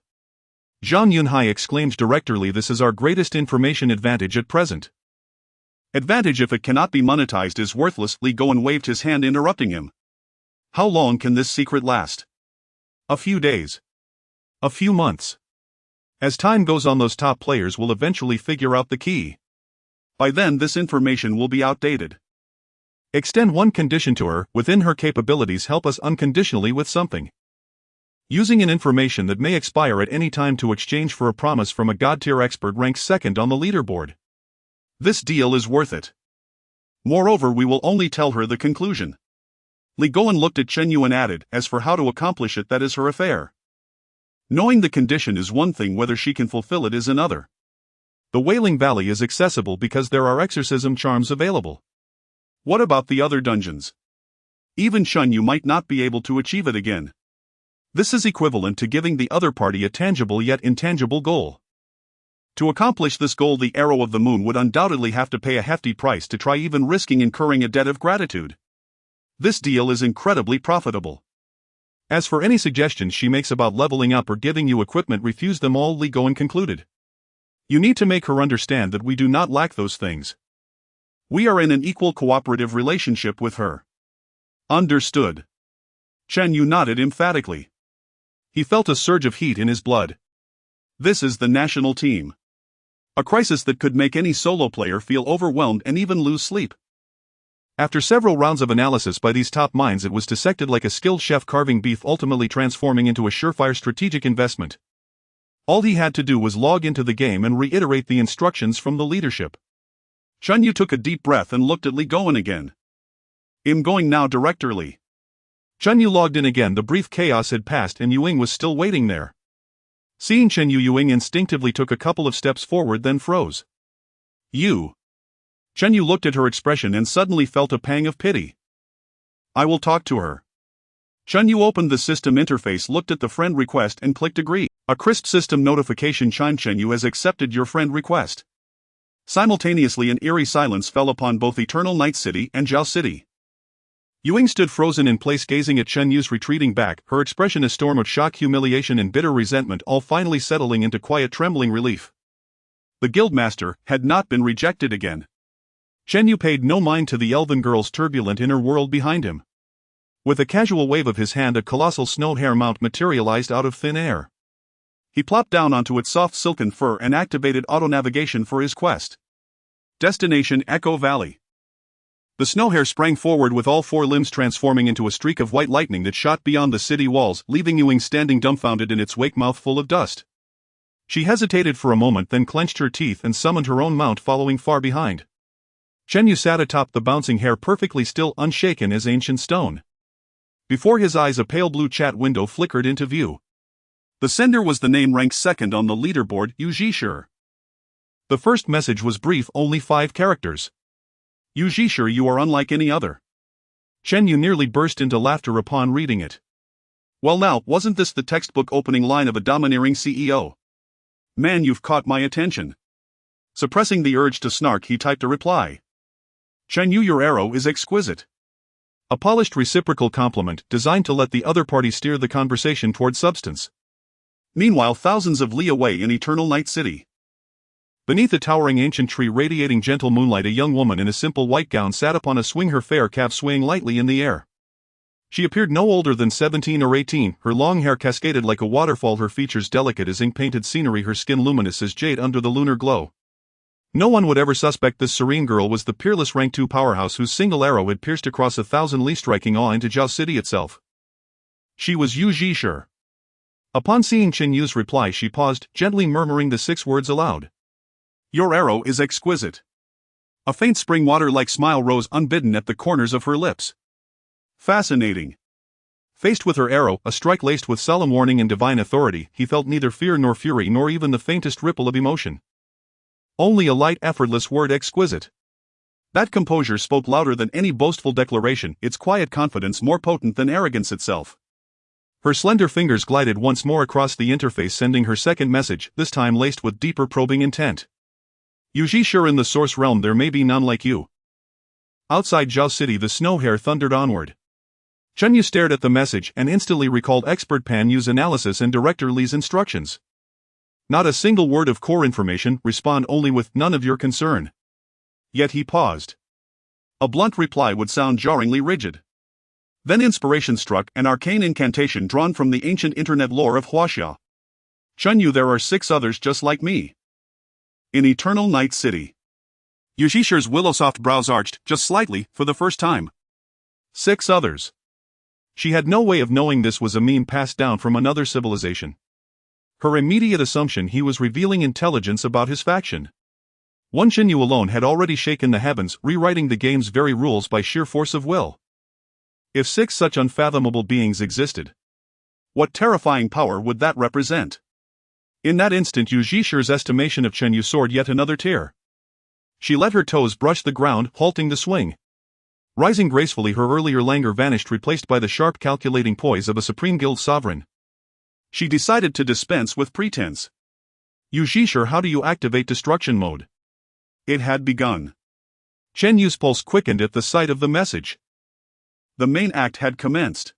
Zhang Yunhai exclaimed directly, this is our greatest information advantage at present. Advantage if it cannot be monetized is worthless. Li Goen waved his hand, interrupting him. How long can this secret last? A few days. A few months. As time goes on, those top players will eventually figure out the key. By then, this information will be outdated. Extend one condition to her, within her capabilities, help us unconditionally with something. Using an information that may expire at any time to exchange for a promise from a god-tier expert ranked second on the leaderboard. This deal is worth it. Moreover, we will only tell her the conclusion. Li Goen looked at Chen Yu and added, as for how to accomplish it, that is her affair. Knowing the condition is one thing, whether she can fulfill it is another. The Wailing Valley is accessible because there are exorcism charms available. What about the other dungeons? Even Chen Yu might not be able to achieve it again. This is equivalent to giving the other party a tangible yet intangible goal. To accomplish this goal, the Arrow of the Moon would undoubtedly have to pay a hefty price to try, even risking incurring a debt of gratitude. This deal is incredibly profitable. As for any suggestions she makes about leveling up or giving you equipment, refuse them all, Li Goen concluded. You need to make her understand that we do not lack those things. We are in an equal cooperative relationship with her. Understood. Chen Yu nodded emphatically. He felt a surge of heat in his blood. This is the national team. A crisis that could make any solo player feel overwhelmed and even lose sleep. After several rounds of analysis by these top minds, it was dissected like a skilled chef carving beef, ultimately transforming into a surefire strategic investment. All he had to do was log into the game and reiterate the instructions from the leadership. Chun Yu took a deep breath and looked at Li Goen again. "I'm going now, Director Li." Chun Yu logged in again. The brief chaos had passed and Yuing was still waiting there. Seeing Chen Yu, Yuing instinctively took a couple of steps forward, then froze. "You." Chen Yu looked at her expression and suddenly felt a pang of pity. "I will talk to her." Chun Yu opened the system interface, looked at the friend request and clicked agree. A crisp system notification chimed. "Chen Yu has accepted your friend request." Simultaneously, an eerie silence fell upon both Eternal Night City and Zhao City. Yuing stood frozen in place, gazing at Chen Yu's retreating back, her expression a storm of shock, humiliation and bitter resentment, all finally settling into quiet, trembling relief. The Guildmaster had not been rejected again. Chen Yu paid no mind to the elven girl's turbulent inner world behind him. With a casual wave of his hand, a colossal snow hare mount materialized out of thin air. He plopped down onto its soft silken fur and activated auto-navigation for his quest. Destination Echo Valley. The snow hare sprang forward with all four limbs transforming into a streak of white lightning that shot beyond the city walls, leaving Yuing standing dumbfounded in its wake, mouth full of dust. She hesitated for a moment, then clenched her teeth and summoned her own mount, following far behind. Chen Yu sat atop the bouncing hare, perfectly still, unshaken as ancient stone. Before his eyes, a pale blue chat window flickered into view. The sender was the name ranked second on the leaderboard, Yu Zhishir. The first message was brief, only 5 characters. "Yu Zhishir, you are unlike any other." Chen Yu nearly burst into laughter upon reading it. Well now, wasn't this the textbook opening line of a domineering CEO? "Man, you've caught my attention." Suppressing the urge to snark, he typed a reply. "Chen Yu, your arrow is exquisite." A polished reciprocal compliment, designed to let the other party steer the conversation toward substance. Meanwhile, thousands of li away in Eternal Night City. Beneath a towering ancient tree radiating gentle moonlight, a young woman in a simple white gown sat upon a swing, her fair calf swaying lightly in the air. She appeared no older than 17 or 18, her long hair cascaded like a waterfall, her features delicate as ink-painted scenery, her skin luminous as jade under the lunar glow. No one would ever suspect this serene girl was the peerless rank 2 powerhouse whose single arrow had pierced across 1,000 li, striking awe into Zhao City itself. She was Yu Zhishir. Upon seeing Chen Yu's reply, she paused, gently murmuring the 6 words aloud. "Your arrow is exquisite." A faint spring water-like smile rose unbidden at the corners of her lips. Fascinating. Faced with her arrow, a strike laced with solemn warning and divine authority, he felt neither fear nor fury nor even the faintest ripple of emotion. Only a light, effortless word, exquisite. That composure spoke louder than any boastful declaration, its quiet confidence more potent than arrogance itself. Her slender fingers glided once more across the interface, sending her second message, this time laced with deeper, probing intent. "Yu Zhishir, in the Source Realm there may be none like you." Outside Zhao City, the snow hare thundered onward. Chen Yu stared at the message and instantly recalled expert Pan Yu's analysis and Director Li's instructions. Not a single word of core information, respond only with "none of your concern." Yet he paused. A blunt reply would sound jarringly rigid. Then inspiration struck, an arcane incantation drawn from the ancient internet lore of Huaxia. "Chen Yu, there are 6 others just like me. In Eternal Night City." Yu Zhishir's willow-soft brows arched, just slightly, for the first time. 6 others. She had no way of knowing this was a meme passed down from another civilization. Her immediate assumption, he was revealing intelligence about his faction. One Chen Yu alone had already shaken the heavens, rewriting the game's very rules by sheer force of will. If 6 such unfathomable beings existed, what terrifying power would that represent? In that instant, Yu Zhishir's estimation of Chen Yu soared yet another tier. She let her toes brush the ground, halting the swing. Rising gracefully, her earlier languor vanished, replaced by the sharp, calculating poise of a supreme guild sovereign. She decided to dispense with pretense. "Yu Zhishir, how do you activate destruction mode?" It had begun. Chen Yu's pulse quickened at the sight of the message. The main act had commenced.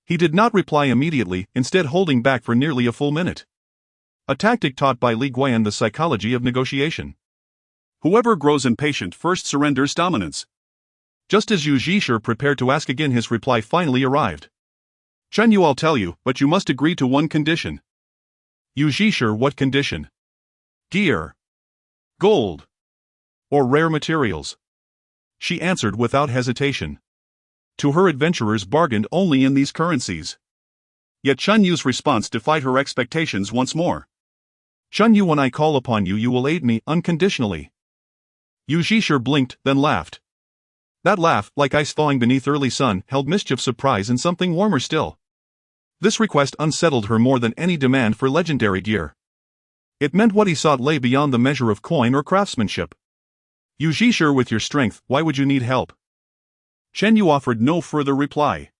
He did not reply immediately, instead holding back for nearly a full minute. A tactic taught by Li Guan, the psychology of negotiation. Whoever grows impatient first surrenders dominance. Just as Yu Zhishir prepared to ask again, his reply finally arrived. "Chen Yu, I'll tell you, but you must agree to one condition." "Yu Zhishir, what condition?" "Gear. Gold. Or rare materials." she answered without hesitation. To her, adventurers bargained only in these currencies. Yet Chun Yu's response defied her expectations once more. "Chun Yu, when I call upon you, you will aid me unconditionally." Yu Zhishir blinked, then laughed. That laugh, like ice thawing beneath early sun, held mischief, surprise, and something warmer still. This request unsettled her more than any demand for legendary gear. It meant what he sought lay beyond the measure of coin or craftsmanship. "Yu Zhishir, with your strength, why would you need help?" Chen Yu offered no further reply.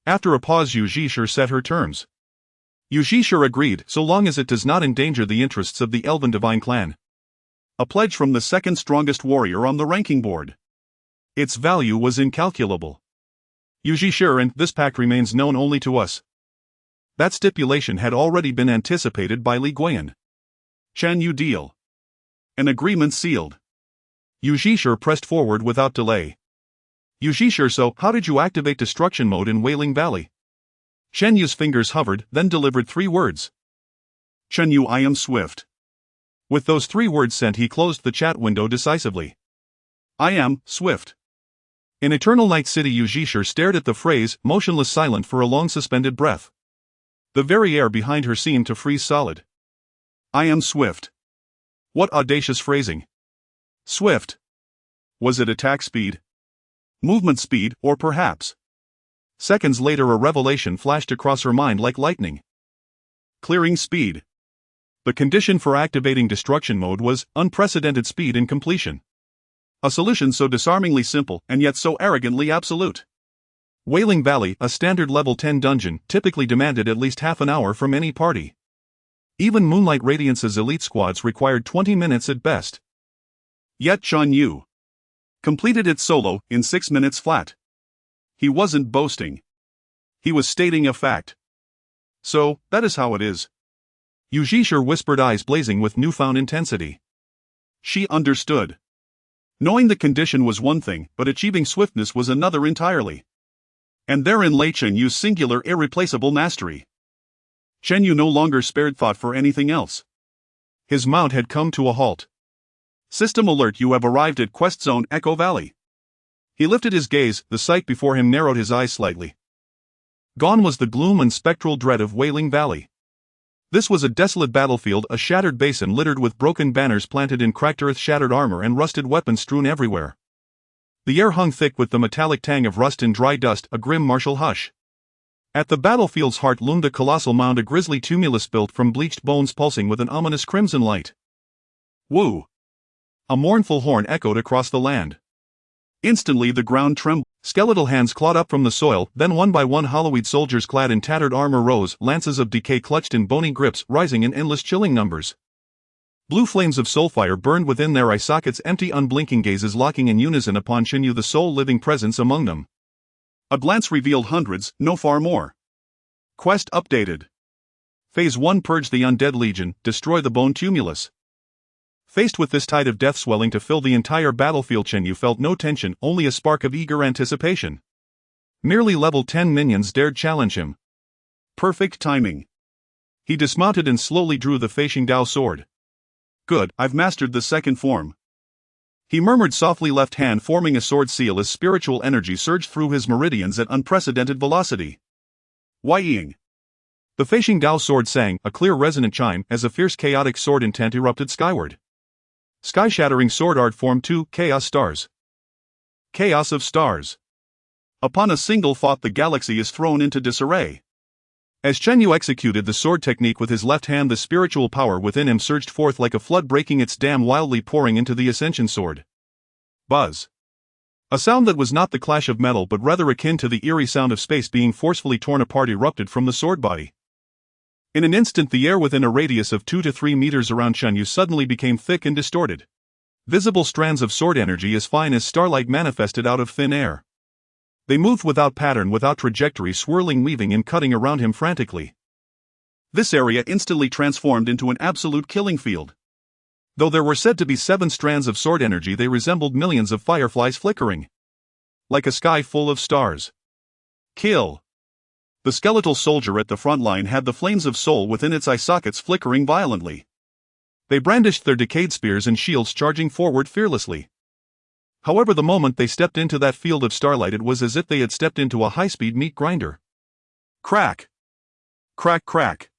After a pause, Yu Zhishir set her terms. Yu Zhishir agreed, so long as it does not endanger the interests of the Elven Divine Clan. A pledge from the second strongest warrior on the ranking board. Its value was incalculable. "Yu Zhishir, and this pact remains known only to us." That stipulation had already been anticipated by Li Guiyan. Chen Yu deal. An agreement sealed. Yu Zhishir pressed forward without delay. "Yu Zhishir, so how did you activate destruction mode in Wailing Valley?" Chen Yu's fingers hovered, then delivered 3 words. "Chen Yu, I am swift." With those 3 words sent, he closed the chat window decisively. "I am swift." In Eternal Night City, Yu Zhishir stared at the phrase, motionless, silent for a long suspended breath. The very air behind her seemed to freeze solid. "I am swift." What audacious phrasing. Swift. Was it attack speed? Movement speed, or perhaps? Seconds later, a revelation flashed across her mind like lightning. Clearing speed. The condition for activating destruction mode was unprecedented speed and completion. A solution so disarmingly simple and yet so arrogantly absolute. Wailing Valley, a standard level 10 dungeon, typically demanded at least half an hour from any party. Even Moonlight Radiance's elite squads required 20 minutes at best. Yet Chun Yu completed it solo in 6 minutes flat. He wasn't boasting. He was stating a fact. "So, that is how it is." Yu Zhishir whispered, eyes blazing with newfound intensity. She understood. Knowing the condition was one thing, but achieving swiftness was another entirely. And therein lay Chen Yu's singular, irreplaceable mastery. Chen Yu no longer spared thought for anything else. His mount had come to a halt. "System alert, you have arrived at Quest Zone Echo Valley." He lifted his gaze, the sight before him narrowed his eyes slightly. Gone was the gloom and spectral dread of Wailing Valley. This was a desolate battlefield, a shattered basin littered with broken banners planted in cracked earth, shattered armor, and rusted weapons strewn everywhere. The air hung thick with the metallic tang of rust and dry dust, a grim martial hush. At the battlefield's heart loomed a colossal mound, a grisly tumulus built from bleached bones pulsing with an ominous crimson light. Woo! A mournful horn echoed across the land. Instantly the ground trembled. Skeletal hands clawed up from the soil, then one by one hollowed soldiers clad in tattered armor rose, lances of decay clutched in bony grips, rising in endless chilling numbers. Blue flames of soulfire burned within their eye sockets, empty unblinking gazes locking in unison upon Chen Yu, the sole living presence among them. A glance revealed hundreds, no far more. Quest updated. Phase 1, purge the undead legion, destroy the bone tumulus. Faced with this tide of death swelling to fill the entire battlefield, Chen Yu felt no tension, only a spark of eager anticipation. Merely level 10 minions dared challenge him. Perfect timing. He dismounted and slowly drew the Fei Dao sword. "Good, I've mastered the second form." He murmured softly, left hand forming a sword seal as spiritual energy surged through his meridians at unprecedented velocity. Wai-ing. The Fei Dao sword sang, a clear resonant chime, as a fierce chaotic sword intent erupted skyward. Sky-shattering sword art formed 2 chaos stars. Chaos of stars. Upon a single thought, the galaxy is thrown into disarray. As Chen Yu executed the sword technique with his left hand, the spiritual power within him surged forth like a flood, breaking its dam, wildly pouring into the ascension sword. Buzz. A sound that was not the clash of metal but rather akin to the eerie sound of space being forcefully torn apart erupted from the sword body. In an instant, the air within a radius of 2 to 3 meters around Chen Yu suddenly became thick and distorted. Visible strands of sword energy as fine as starlight manifested out of thin air. They moved without pattern, without trajectory, swirling, weaving, and cutting around him frantically. This area instantly transformed into an absolute killing field. Though there were said to be 7 strands of sword energy, they resembled millions of fireflies flickering. Like a sky full of stars. Kill. The skeletal soldier at the front line had the flames of soul within its eye sockets flickering violently. They brandished their decayed spears and shields, charging forward fearlessly. However, the moment they stepped into that field of starlight, it was as if they had stepped into a high-speed meat grinder. Crack! Crack, crack!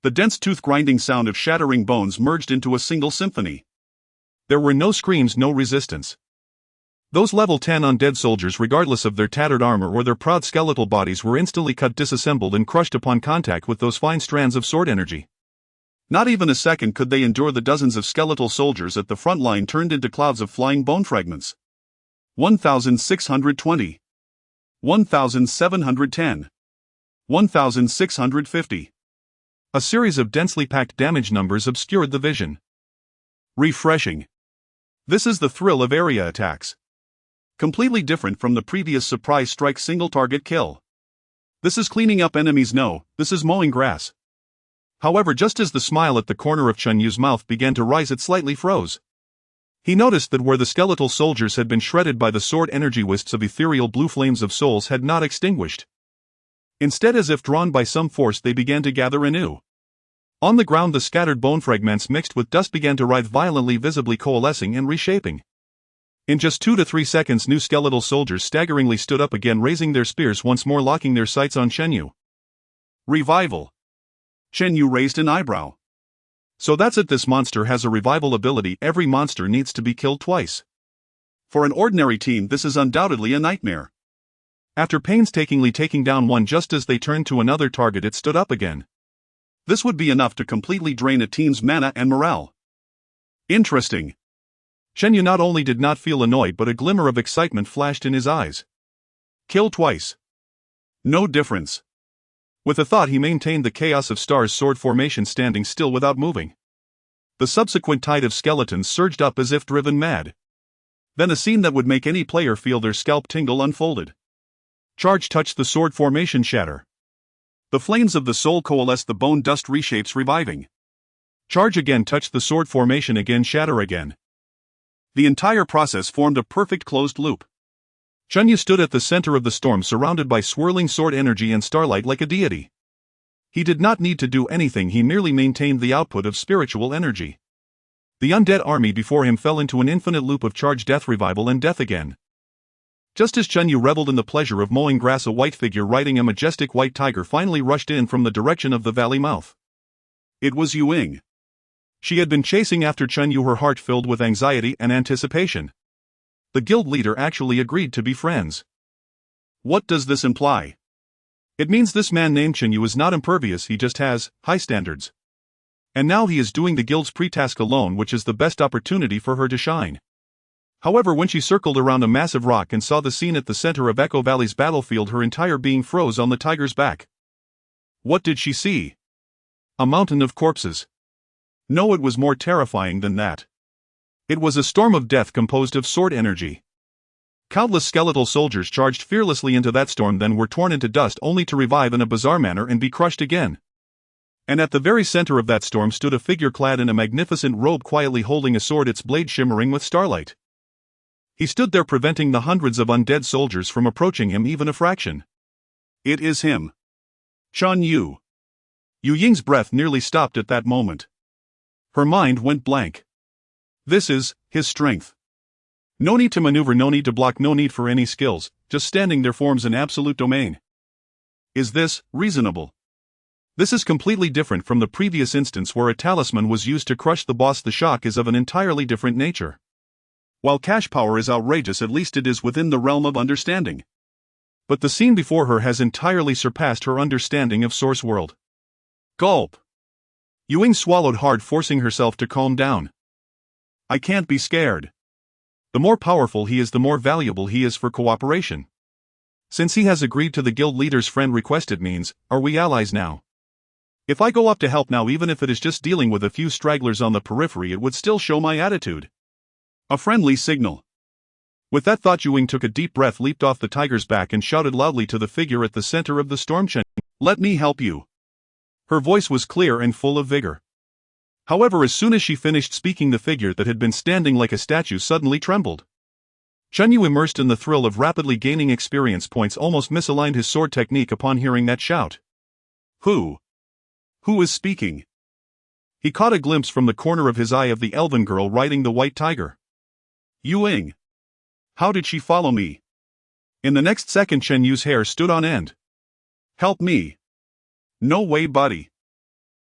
The dense tooth-grinding sound of shattering bones merged into a single symphony. There were no screams, no resistance. Those level 10 undead soldiers, regardless of their tattered armor or their proud skeletal bodies, were instantly cut, disassembled, and crushed upon contact with those fine strands of sword energy. Not even a second could they endure the dozens of skeletal soldiers at the front line turned into clouds of flying bone fragments. 1,620. 1,710. 1,650. A series of densely packed damage numbers obscured the vision. Refreshing. This is the thrill of area attacks. Completely different from the previous surprise strike single target kill. This is cleaning up enemies, no, this is mowing grass. However, just as the smile at the corner of Chun Yu's mouth began to rise, it slightly froze. He noticed that where the skeletal soldiers had been shredded by the sword energy, wisps of ethereal blue flames of souls had not extinguished. Instead, as if drawn by some force, they began to gather anew. On the ground, the scattered bone fragments mixed with dust began to writhe violently, visibly coalescing and reshaping. In just 2 to 3 seconds, new skeletal soldiers staggeringly stood up again, raising their spears, once more locking their sights on Chen Yu. Revival. Chen Yu raised an eyebrow. So that's it, this monster has a revival ability. Every monster needs to be killed twice. For an ordinary team, this is undoubtedly a nightmare. After painstakingly taking down one, just as they turned to another target, it stood up again. This would be enough to completely drain a team's mana and morale. Interesting. Chen Yu not only did not feel annoyed, but a glimmer of excitement flashed in his eyes. Kill twice. No difference. With the thought, he maintained the Chaos of Stars sword formation, standing still without moving. The subsequent tide of skeletons surged up as if driven mad. Then a scene that would make any player feel their scalp tingle unfolded. Charge touched the sword formation, shatter. The flames of the soul coalesced, the bone dust reshapes, reviving. Charge again, touched the sword formation again, shatter again. The entire process formed a perfect closed loop. Chen Yu stood at the center of the storm, surrounded by swirling sword energy and starlight like a deity. He did not need to do anything, he merely maintained the output of spiritual energy. The undead army before him fell into an infinite loop of charge, death, revival, and death again. Just as Chen Yu reveled in the pleasure of mowing grass, a white figure riding a majestic white tiger finally rushed in from the direction of the valley mouth. It was Yu Ying. She had been chasing after Chen Yu, her heart filled with anxiety and anticipation. The guild leader actually agreed to be friends. What does this imply? It means this man named Chen Yu is not impervious, he just has high standards. And now he is doing the guild's pre-task alone, which is the best opportunity for her to shine. However, when she circled around a massive rock and saw the scene at the center of Echo Valley's battlefield, her entire being froze on the tiger's back. What did she see? A mountain of corpses. No, it was more terrifying than that. It was a storm of death composed of sword energy. Countless skeletal soldiers charged fearlessly into that storm, then were torn into dust, only to revive in a bizarre manner and be crushed again. And at the very center of that storm stood a figure clad in a magnificent robe, quietly holding a sword, its blade shimmering with starlight. He stood there, preventing the hundreds of undead soldiers from approaching him even a fraction. It is him. Chen Yu. Yu Ying's breath nearly stopped at that moment. Her mind went blank. This is his strength. No need to maneuver, no need to block, no need for any skills, just standing there forms an absolute domain. Is this reasonable? This is completely different from the previous instance where a talisman was used to crush the boss. The shock is of an entirely different nature. While cash power is outrageous, at least it is within the realm of understanding. But the scene before her has entirely surpassed her understanding of Source World. Gulp. Yu Ying swallowed hard, forcing herself to calm down. I can't be scared. The more powerful he is, the more valuable he is for cooperation. Since he has agreed to the guild leader's friend request, it means, are we allies now? If I go up to help now, even if it is just dealing with a few stragglers on the periphery, it would still show my attitude. A friendly signal. With that thought, Yu Ying took a deep breath, leaped off the tiger's back, and shouted loudly to the figure at the center of the storm, Chen, let me help you. Her voice was clear and full of vigor. However, as soon as she finished speaking, the figure that had been standing like a statue suddenly trembled. Chen Yu, immersed in the thrill of rapidly gaining experience points, almost misaligned his sword technique upon hearing that shout. Who is speaking? He caught a glimpse from the corner of his eye of the elven girl riding the white tiger. Yu Ying. How did she follow me? In the next second, Chen Yu's hair stood on end. Help me. No way, buddy.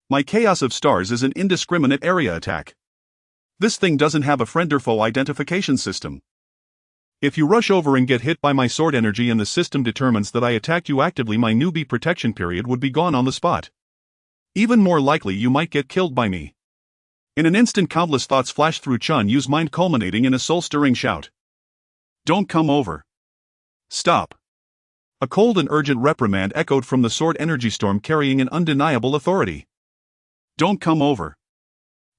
My chaos of stars is an indiscriminate area attack. This thing doesn't have a friend or foe identification system. If you rush over and get hit by my sword energy and the system determines that I attacked you actively, my newbie protection period would be gone on the spot. Even more likely, you might get killed by me. In an instant, countless thoughts flashed through Chen Yu's mind, culminating in a soul-stirring shout. Don't come over. Stop. A cold and urgent reprimand echoed from the sword energy storm, carrying an undeniable authority. Don't come over.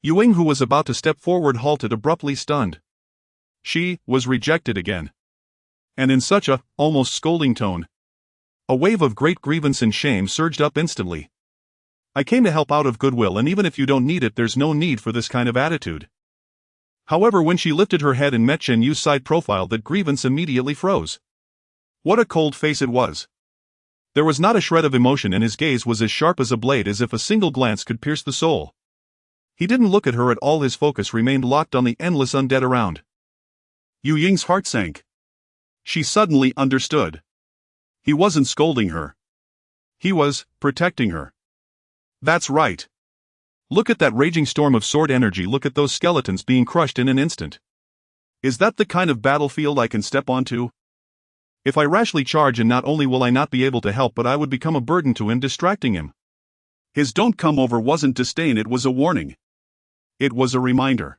Ying, who was about to step forward, halted abruptly, stunned. She was rejected again. And in such a, almost scolding tone. A wave of great grievance and shame surged up instantly. I came to help out of goodwill, and even if you don't need it, there's no need for this kind of attitude. However, when she lifted her head and met Chen Yu's side profile, that grievance immediately froze. What a cold face it was. There was not a shred of emotion, and his gaze was as sharp as a blade, as if a single glance could pierce the soul. He didn't look at her at all, his focus remained locked on the endless undead around. Ying's heart sank. She suddenly understood. He wasn't scolding her. He was protecting her. That's right. Look at that raging storm of sword energy, look at those skeletons being crushed in an instant. Is that the kind of battlefield I can step onto? If I rashly charge, and not only will I not be able to help, but I would become a burden to him, distracting him. His don't come over wasn't disdain, it was a warning. It was a reminder.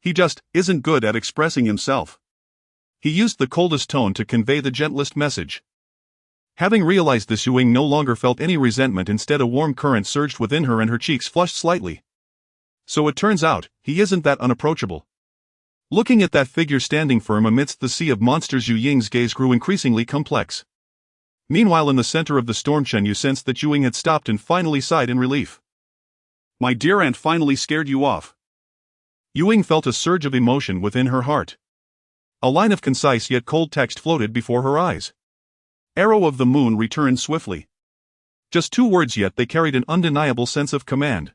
He just isn't good at expressing himself. He used the coldest tone to convey the gentlest message. Having realized this, Ying no longer felt any resentment. Instead, a warm current surged within her and her cheeks flushed slightly. So it turns out, he isn't that unapproachable. Looking at that figure standing firm amidst the sea of monsters, Ying's gaze grew increasingly complex. Meanwhile, in the center of the storm, Chen Yu sensed that Ying had stopped and finally sighed in relief. My dear aunt finally scared you off. Ying felt a surge of emotion within her heart. A line of concise yet cold text floated before her eyes. Arrow of the moon returned swiftly. Just 2 words, yet they carried an undeniable sense of command.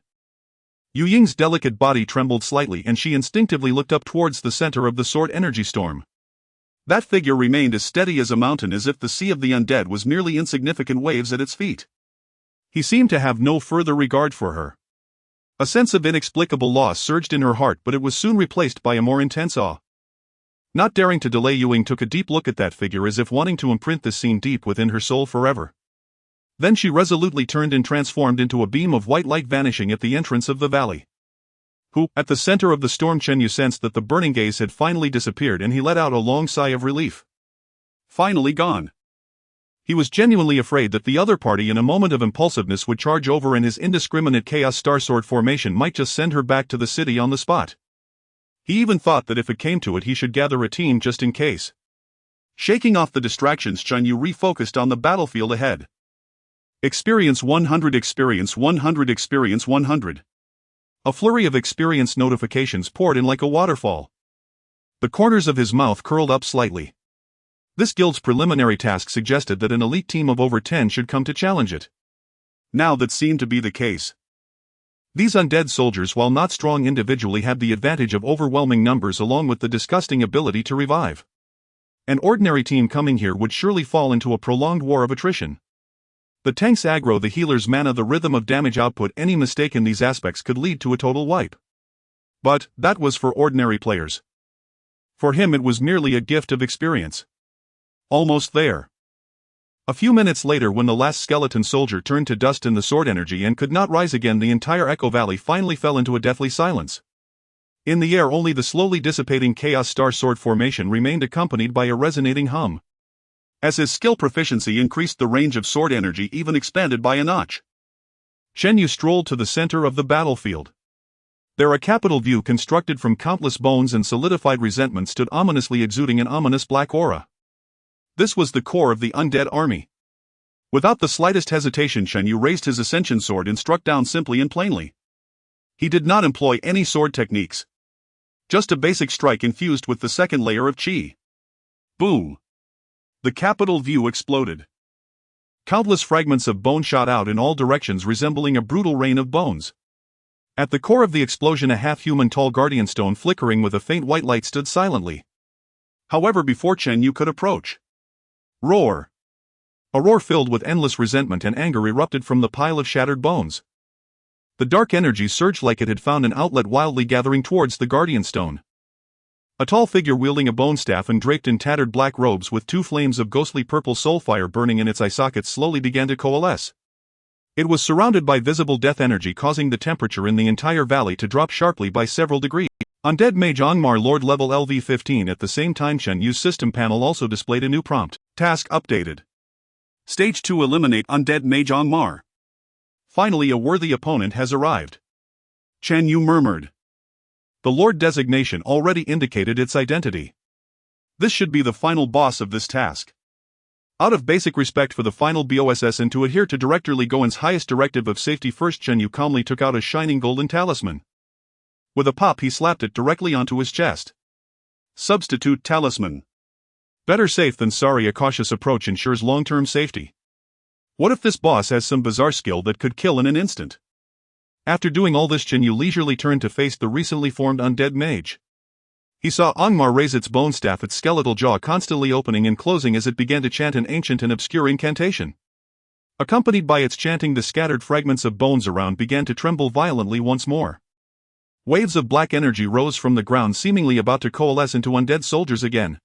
Ying's delicate body trembled slightly, and she instinctively looked up towards the center of the sword energy storm. That figure remained as steady as a mountain, as if the sea of the undead was merely insignificant waves at its feet. He seemed to have no further regard for her. A sense of inexplicable loss surged in her heart, but it was soon replaced by a more intense awe. Not daring to delay, Ying took a deep look at that figure, as if wanting to imprint this scene deep within her soul forever. Then she resolutely turned and transformed into a beam of white light, vanishing at the entrance of the valley. At the center of the storm, Chen Yu sensed that the burning gaze had finally disappeared, and he let out a long sigh of relief. Finally gone. He was genuinely afraid that the other party, in a moment of impulsiveness, would charge over, and his indiscriminate Chaos Star Sword formation might just send her back to the city on the spot. He even thought that if it came to it, he should gather a team just in case. Shaking off the distractions, Chen Yu refocused on the battlefield ahead. Experience 100, experience 100, experience 100. A flurry of experience notifications poured in like a waterfall. The corners of his mouth curled up slightly. This guild's preliminary task suggested that an elite team of over 10 should come to challenge it. Now that seemed to be the case. These undead soldiers, while not strong individually, had the advantage of overwhelming numbers along with the disgusting ability to revive. An ordinary team coming here would surely fall into a prolonged war of attrition. The tank's aggro, the healer's mana, the rhythm of damage output, any mistake in these aspects could lead to a total wipe. But that was for ordinary players. For him, it was merely a gift of experience. Almost there. A few minutes later, when the last skeleton soldier turned to dust in the sword energy and could not rise again, the entire Echo Valley finally fell into a deathly silence. In the air, only the slowly dissipating Chaos Star Sword formation remained, accompanied by a resonating hum. As his skill proficiency increased, the range of sword energy even expanded by a notch. Chen Yu strolled to the center of the battlefield. There, a capital view constructed from countless bones and solidified resentment stood ominously, exuding an ominous black aura. This was the core of the undead army. Without the slightest hesitation, Chen Yu raised his ascension sword and struck down simply and plainly. He did not employ any sword techniques. Just a basic strike infused with the second layer of chi. Boom! The capital view exploded. Countless fragments of bone shot out in all directions, resembling a brutal rain of bones. At the core of the explosion, a half-human tall guardian stone flickering with a faint white light stood silently. However, before Chen Yu could approach, roar! A roar filled with endless resentment and anger erupted from the pile of shattered bones. The dark energy surged like it had found an outlet, wildly gathering towards the Guardian Stone. A tall figure wielding a bone staff and draped in tattered black robes with two flames of ghostly purple soulfire burning in its eye sockets slowly began to coalesce. It was surrounded by visible death energy, causing the temperature in the entire valley to drop sharply by several degrees. Undead Mage Angmar Lord level LV-15. At the same time, Chen Yu's system panel also displayed a new prompt. Task updated. Stage 2: eliminate Undead Mage Angmar. Finally, a worthy opponent has arrived. Chen Yu murmured. The Lord designation already indicated its identity. This should be the final boss of this task. Out of basic respect for the final BOSS and to adhere to Director Li Goen's highest directive of safety first, Chen Yu calmly took out a shining golden talisman. With a pop, he slapped it directly onto his chest. Substitute talisman. Better safe than sorry. A cautious approach ensures long-term safety. What if this boss has some bizarre skill that could kill in an instant? After doing all this, Chen Yu leisurely turned to face the recently formed undead mage. He saw Angmar raise its bone staff, its skeletal jaw constantly opening and closing as it began to chant an ancient and obscure incantation. Accompanied by its chanting, the scattered fragments of bones around began to tremble violently once more. Waves of black energy rose from the ground, seemingly about to coalesce into undead soldiers again.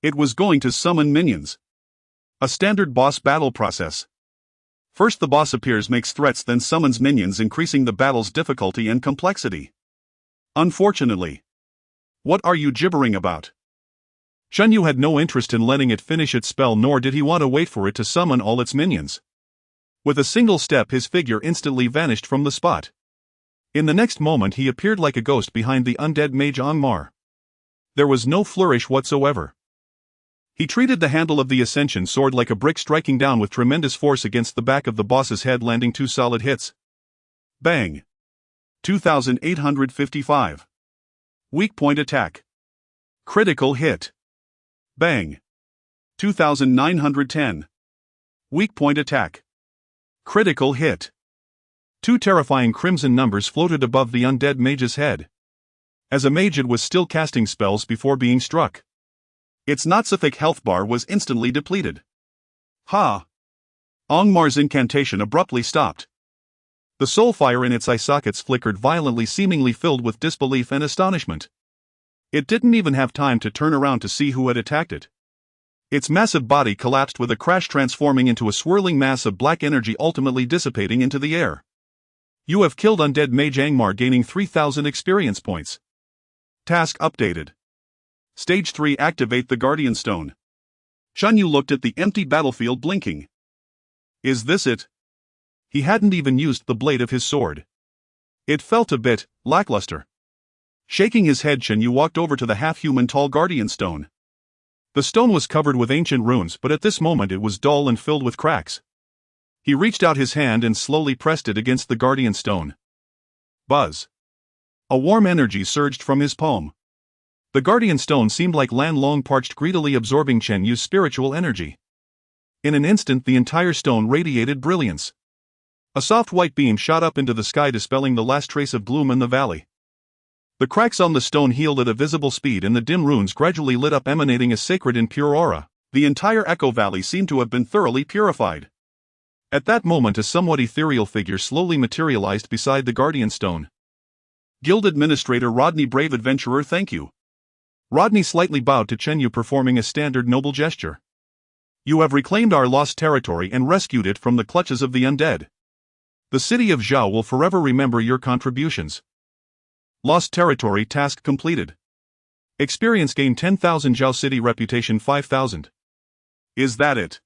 It was going to summon minions. A standard boss battle process. First, the boss appears, makes threats, then summons minions, increasing the battle's difficulty and complexity. Unfortunately. What are you gibbering about? Chen Yu had no interest in letting it finish its spell, nor did he want to wait for it to summon all its minions. With a single step, his figure instantly vanished from the spot. In the next moment, he appeared like a ghost behind the undead mage Angmar. There was no flourish whatsoever. He treated the handle of the Ascension sword like a brick, striking down with tremendous force against the back of the boss's head, landing 2 solid hits. Bang! 2855. Weak point attack. Critical hit. Bang! 2910. Weak point attack. Critical hit. 2 terrifying crimson numbers floated above the undead mage's head. As a mage, it was still casting spells before being struck. Its not-so-thick health bar was instantly depleted. Ha! Angmar's incantation abruptly stopped. The soul fire in its eye sockets flickered violently, seemingly filled with disbelief and astonishment. It didn't even have time to turn around to see who had attacked it. Its massive body collapsed with a crash, transforming into a swirling mass of black energy, ultimately dissipating into the air. You have killed Undead Mage Angmar, gaining 3,000 experience points. Task updated. Stage 3: activate the Guardian Stone. Chen Yu looked at the empty battlefield, blinking. Is this it? He hadn't even used the blade of his sword. It felt a bit lackluster. Shaking his head, Chen Yu walked over to the half-human tall Guardian Stone. The stone was covered with ancient runes, but at this moment it was dull and filled with cracks. He reached out his hand and slowly pressed it against the Guardian Stone. Buzz. A warm energy surged from his palm. The Guardian Stone seemed like land long parched, greedily absorbing Chen Yu's spiritual energy. In an instant, the entire stone radiated brilliance. A soft white beam shot up into the sky, dispelling the last trace of gloom in the valley. The cracks on the stone healed at a visible speed, and the dim runes gradually lit up, emanating a sacred and pure aura. The entire Echo Valley seemed to have been thoroughly purified. At that moment, a somewhat ethereal figure slowly materialized beside the Guardian Stone. Guild Administrator Rodney. Brave adventurer, thank you. Rodney slightly bowed to Chen Yu, performing a standard noble gesture. You have reclaimed our lost territory and rescued it from the clutches of the undead. The city of Zhao will forever remember your contributions. Lost territory task completed. Experience gain 10,000. Zhao City reputation 5,000. Is that it?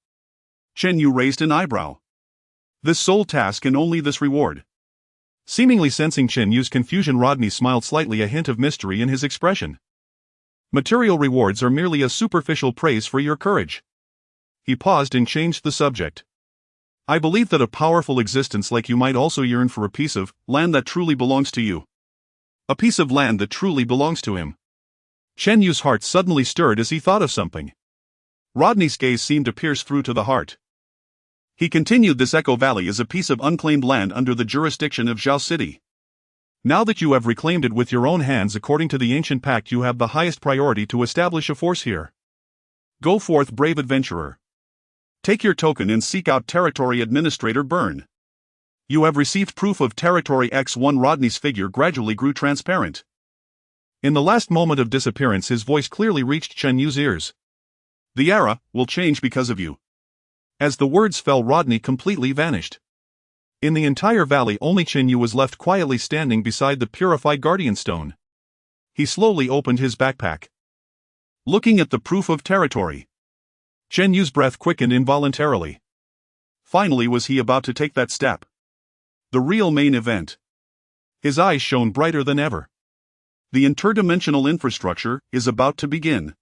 Chen Yu raised an eyebrow. This sole task and only this reward? Seemingly sensing Chen Yu's confusion, Rodney smiled slightly, a hint of mystery in his expression. Material rewards are merely a superficial praise for your courage. He paused and changed the subject. I believe that a powerful existence like you might also yearn for a piece of land that truly belongs to you. A piece of land that truly belongs to him. Chen Yu's heart suddenly stirred as he thought of something. Rodney's gaze seemed to pierce through to the heart. He continued, this Echo Valley is a piece of unclaimed land under the jurisdiction of Zhao City. Now that you have reclaimed it with your own hands according to the ancient pact, you have the highest priority to establish a force here. Go forth, brave adventurer. Take your token and seek out Territory Administrator Byrne. You have received proof of Territory X1. Rodney's figure gradually grew transparent. In the last moment of disappearance, his voice clearly reached Chen Yu's ears. The era will change because of you. As the words fell, Rodney completely vanished. In the entire valley, only Chen Yu was left quietly standing beside the purified guardian stone. He slowly opened his backpack. Looking at the proof of territory, Chen Yu's breath quickened involuntarily. Finally was he about to take that step. The real main event. His eyes shone brighter than ever. The interdimensional infrastructure is about to begin.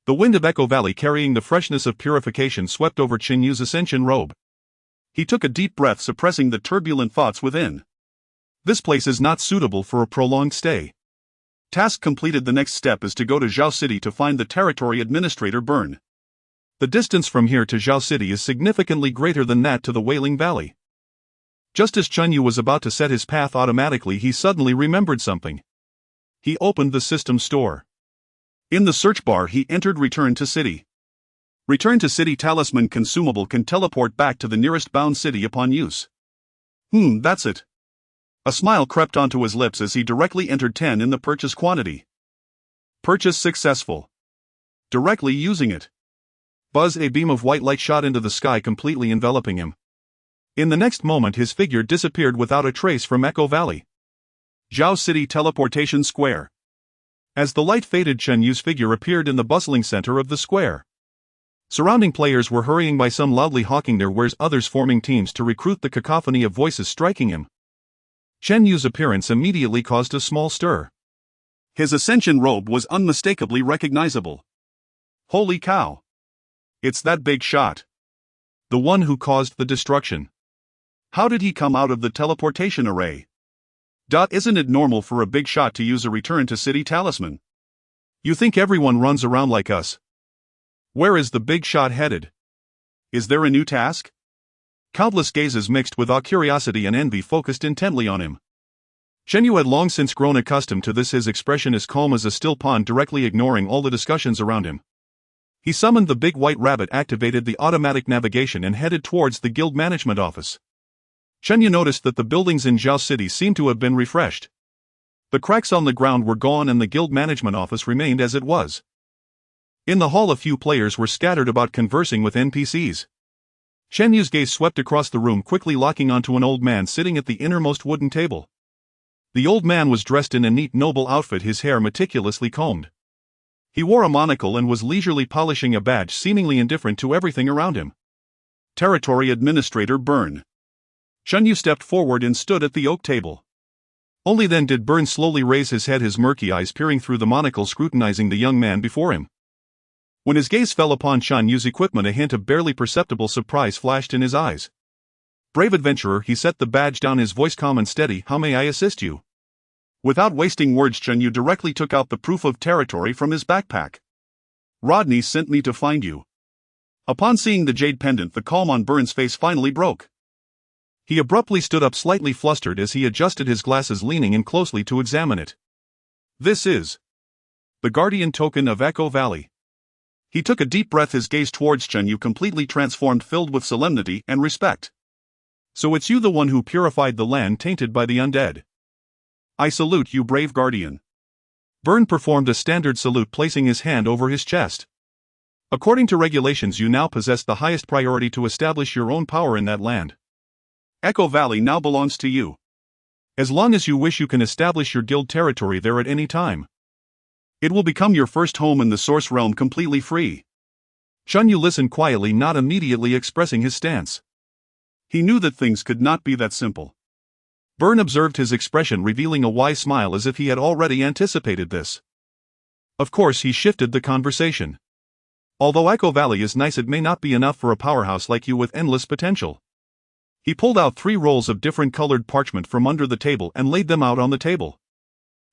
The wind of Echo Valley carrying the freshness of purification swept over Chen Yu's ascension robe. He took a deep breath, suppressing the turbulent thoughts within. This place is not suitable for a prolonged stay. Task completed. The next step is to go to Zhao City to find the Territory Administrator Byrne. The distance from here to Zhao City is significantly greater than that to the Wailing Valley. Just as Chen Yu was about to set his path automatically, he suddenly remembered something. He opened the system store. In the search bar he entered Return to City. Return to City talisman consumable can teleport back to the nearest bound city upon use. That's it. A smile crept onto his lips as he directly entered 10 in the purchase quantity. Purchase successful. Directly using it. Buzz! A beam of white light shot into the sky, completely enveloping him. In the next moment his figure disappeared without a trace from Echo Valley. Zhao City Teleportation Square. As the light faded, Chen Yu's figure appeared in the bustling center of the square. Surrounding players were hurrying by, some loudly hawking their wares, others forming teams to recruit, the cacophony of voices striking him. Chen Yu's appearance immediately caused a small stir. His ascension robe was unmistakably recognizable. Holy cow! It's that big shot. The one who caused the destruction. How did he come out of the teleportation array? Isn't it normal for a big shot to use a Return to City talisman? You think everyone runs around like us? Where is the big shot headed? Is there a new task? Countless gazes mixed with awe, curiosity and envy focused intently on him. Chen Yu had long since grown accustomed to this, his expression as calm as a still pond, directly ignoring all the discussions around him. He summoned the big white rabbit, activated the automatic navigation and headed towards the guild management office. Chen Yu noticed that the buildings in Zhao City seemed to have been refreshed. The cracks on the ground were gone and the guild management office remained as it was. In the hall a few players were scattered about, conversing with NPCs. Chen Yu's gaze swept across the room, quickly locking onto an old man sitting at the innermost wooden table. The old man was dressed in a neat, noble outfit, his hair meticulously combed. He wore a monocle and was leisurely polishing a badge, seemingly indifferent to everything around him. Territory Administrator Byrne. Chen Yu stepped forward and stood at the oak table. Only then did Byrne slowly raise his head, his murky eyes peering through the monocle, scrutinizing the young man before him. When his gaze fell upon Chen Yu's equipment, a hint of barely perceptible surprise flashed in his eyes. Brave adventurer, he set the badge down, his voice calm and steady. How may I assist you? Without wasting words, Chen Yu directly took out the proof of territory from his backpack. Rodney sent me to find you. Upon seeing the jade pendant, the calm on Byrne's face finally broke. He abruptly stood up, slightly flustered as he adjusted his glasses, leaning in closely to examine it. This is the Guardian Token of Echo Valley. He took a deep breath, his gaze towards Chen Yu completely transformed, filled with solemnity and respect. So it's you, the one who purified the land tainted by the undead. I salute you, brave guardian. Byrne performed a standard salute, placing his hand over his chest. According to regulations, you now possess the highest priority to establish your own power in that land. Echo Valley now belongs to you. As long as you wish, you can establish your guild territory there at any time. It will become your first home in the Source Realm, completely free. Chen Yu listened quietly, not immediately expressing his stance. He knew that things could not be that simple. Byrne observed his expression, revealing a wise smile, as if he had already anticipated this. Of course, he shifted the conversation. Although Echo Valley is nice, it may not be enough for a powerhouse like you with endless potential. He pulled out 3 rolls of different colored parchment from under the table and laid them out on the table.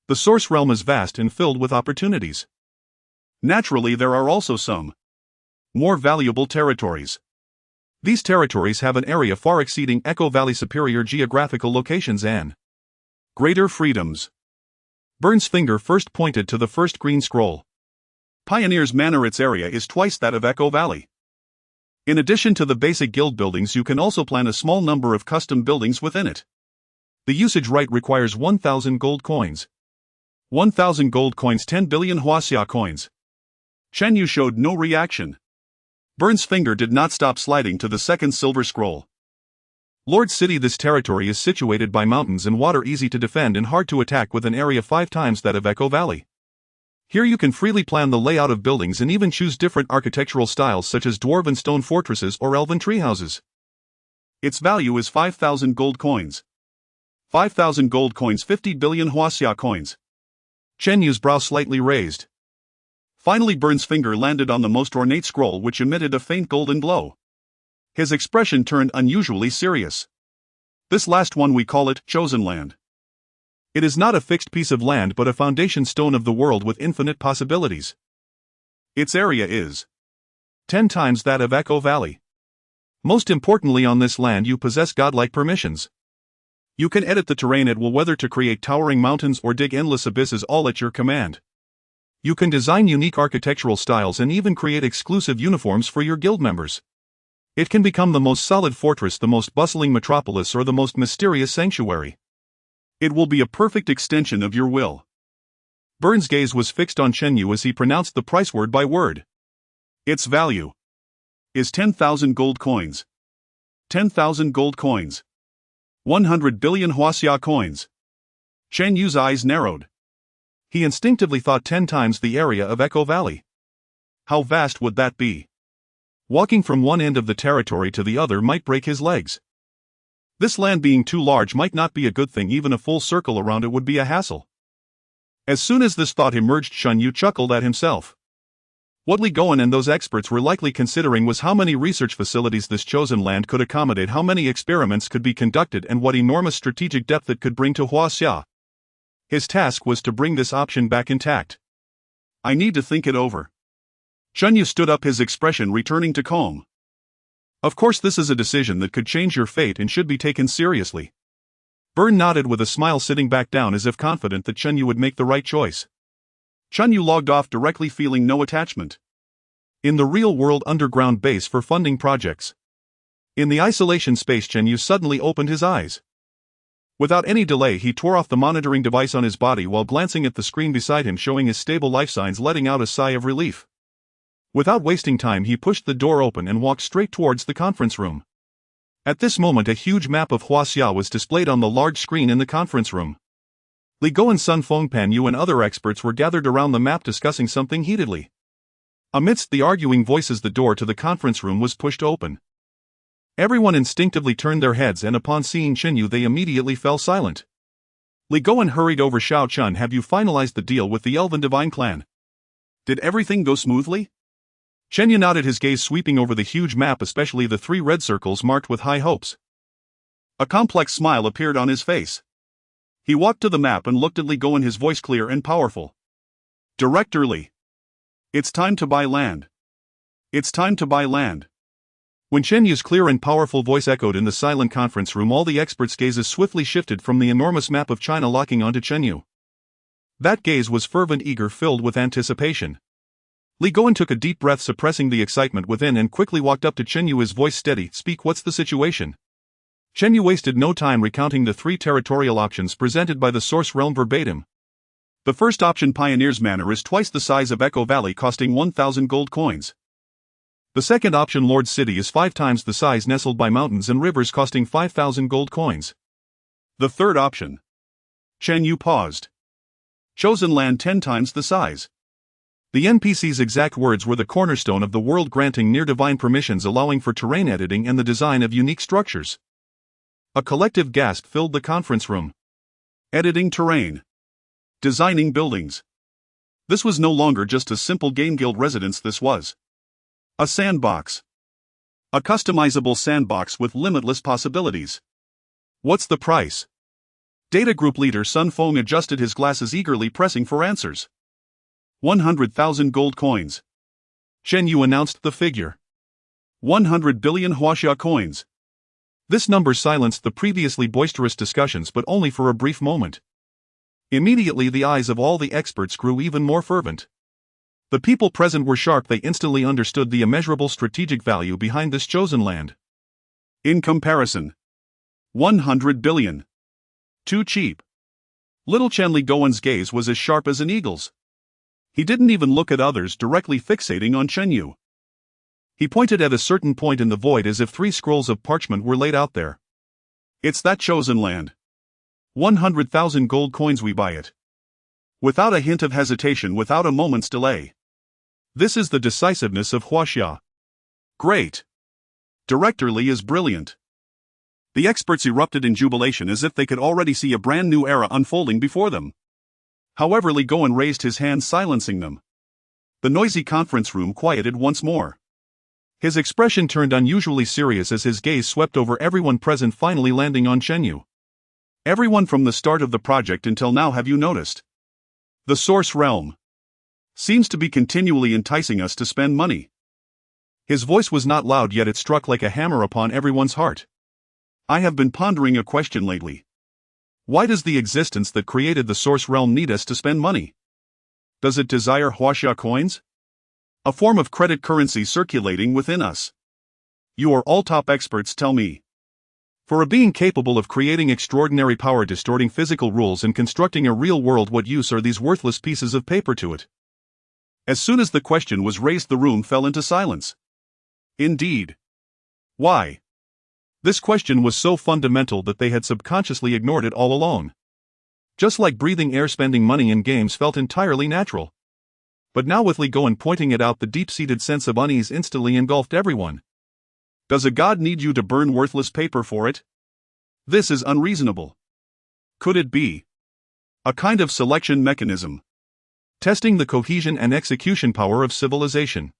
The Source Realm is vast and filled with opportunities. Naturally, there are also some more valuable territories. These territories have an area far exceeding Echo Valley's superior geographical locations and Greater freedoms. Burns' finger first pointed to the first green scroll. Pioneer's Manor. Its area is twice that of Echo Valley. In addition to the basic guild buildings, you can also plan a small number of custom buildings within it. The usage right requires 1,000 gold coins. 1,000 gold coins, 10 billion huaxia coins. Chen Yu showed no reaction. Burns' finger did not stop sliding to the second silver scroll. Lord City. This territory is situated by mountains and water, easy to defend and hard to attack, with an area 5 times that of Echo Valley. Here you can freely plan the layout of buildings and even choose different architectural styles such as dwarven stone fortresses or elven treehouses. Its value is 5,000 gold coins. 5,000 gold coins, 50 billion huaxia coins. Chen Yu's brow slightly raised. Finally, Burns' finger landed on the most ornate scroll, which emitted a faint golden glow. His expression turned unusually serious. This last one, we call it Chosen Land. It is not a fixed piece of land but a foundation stone of the world with infinite possibilities. Its area is 10 times that of Echo Valley. Most importantly, on this land you possess godlike permissions. You can edit the terrain at will, whether to create towering mountains or dig endless abysses, all at your command. You can design unique architectural styles and even create exclusive uniforms for your guild members. It can become the most solid fortress, the most bustling metropolis, or the most mysterious sanctuary. It will be a perfect extension of your will. Burns' gaze was fixed on Chen Yu as he pronounced the price word by word. Its value is 10,000 gold coins. 10,000 gold coins. 100 billion huaxia coins. Chen Yu's eyes narrowed. He instinctively thought 10 times the area of Echo Valley. How vast would that be? Walking from one end of the territory to the other might break his legs. This land being too large might not be a good thing, even a full circle around it would be a hassle. As soon as this thought emerged, Chen Yu chuckled at himself. What Li Goen and those experts were likely considering was how many research facilities this chosen land could accommodate, how many experiments could be conducted, and what enormous strategic depth it could bring to Huaxia. His task was to bring this option back intact. I need to think it over. Chen Yu stood up, his expression returning to calm. Of course, this is a decision that could change your fate and should be taken seriously. Burn nodded with a smile, sitting back down as if confident that Chen Yu would make the right choice. Chen Yu logged off directly, feeling no attachment. In the real-world underground base for funding projects. In the isolation space, Chen Yu suddenly opened his eyes. Without any delay, he tore off the monitoring device on his body while glancing at the screen beside him, showing his stable life signs, letting out a sigh of relief. Without wasting time, he pushed the door open and walked straight towards the conference room. At this moment, a huge map of Huaxia was displayed on the large screen in the conference room. Li Goen, Sun Fengpan Yu and other experts were gathered around the map discussing something heatedly. Amidst the arguing voices, the door to the conference room was pushed open. Everyone instinctively turned their heads, and upon seeing Chen Yu they immediately fell silent. Li Goen hurried over. Shao Chun, have you finalized the deal with the Elven Divine Clan? Did everything go smoothly? Chen Yu nodded, his gaze sweeping over the huge map, especially the 3 red circles marked with high hopes. A complex smile appeared on his face. He walked to the map and looked at Li Goen, his voice clear and powerful. Director Li. It's time to buy land. It's time to buy land. When Chen Yu's clear and powerful voice echoed in the silent conference room, all the experts' gazes swiftly shifted from the enormous map of China, locking onto Chen Yu. That gaze was fervent, eager, filled with anticipation. Li Goen took a deep breath, suppressing the excitement within, and quickly walked up to Chen Yu, his voice steady. Speak, what's the situation? Chen Yu wasted no time recounting the 3 territorial options presented by the Source Realm verbatim. The first option, Pioneer's Manor, is twice the size of Echo Valley, costing 1,000 gold coins. The second option, Lord City, is 5 times the size, nestled by mountains and rivers, costing 5,000 gold coins. The third option. Chen Yu paused. Chosen Land, 10 times the size. The NPC's exact words were the cornerstone of the world, granting near-divine permissions, allowing for terrain editing and the design of unique structures. A collective gasp filled the conference room. Editing terrain. Designing buildings. This was no longer just a simple game guild residence, this was a sandbox. A customizable sandbox with limitless possibilities. What's the price? Data Group leader Sun Feng adjusted his glasses, eagerly pressing for answers. 100,000 gold coins. Chen Yu announced the figure. 100 billion huaxia coins. This number silenced the previously boisterous discussions, but only for a brief moment. Immediately the eyes of all the experts grew even more fervent. The people present were sharp, they instantly understood the immeasurable strategic value behind this chosen land. In comparison, 100 billion. Too cheap. Little Chen Li Gowen's gaze was as sharp as an eagle's. He didn't even look at others, directly fixating on Chen Yu. He pointed at a certain point in the void as if 3 scrolls of parchment were laid out there. It's that chosen land. 100,000 gold coins, we buy it. Without a hint of hesitation, without a moment's delay. This is the decisiveness of Huaxia. Great. Director Li is brilliant. The experts erupted in jubilation as if they could already see a brand new era unfolding before them. However, Li Gowen raised his hand, silencing them. The noisy conference room quieted once more. His expression turned unusually serious as his gaze swept over everyone present, finally landing on Chen Yu. Everyone from the start of the project until now, have you noticed? The Source Realm seems to be continually enticing us to spend money. His voice was not loud, yet it struck like a hammer upon everyone's heart. I have been pondering a question lately. Why does the existence that created the Source Realm need us to spend money? Does it desire Huaxia coins? A form of credit currency circulating within us. You are all top experts, tell me. For a being capable of creating extraordinary power, distorting physical rules, and constructing a real world, what use are these worthless pieces of paper to it? As soon as the question was raised, the room fell into silence. Indeed. Why? This question was so fundamental that they had subconsciously ignored it all along. Just like breathing air, spending money in games felt entirely natural. But now, with Li Gowen pointing it out, the deep-seated sense of unease instantly engulfed everyone. Does a god need you to burn worthless paper for it? This is unreasonable. Could it be a kind of selection mechanism? Testing the cohesion and execution power of civilization.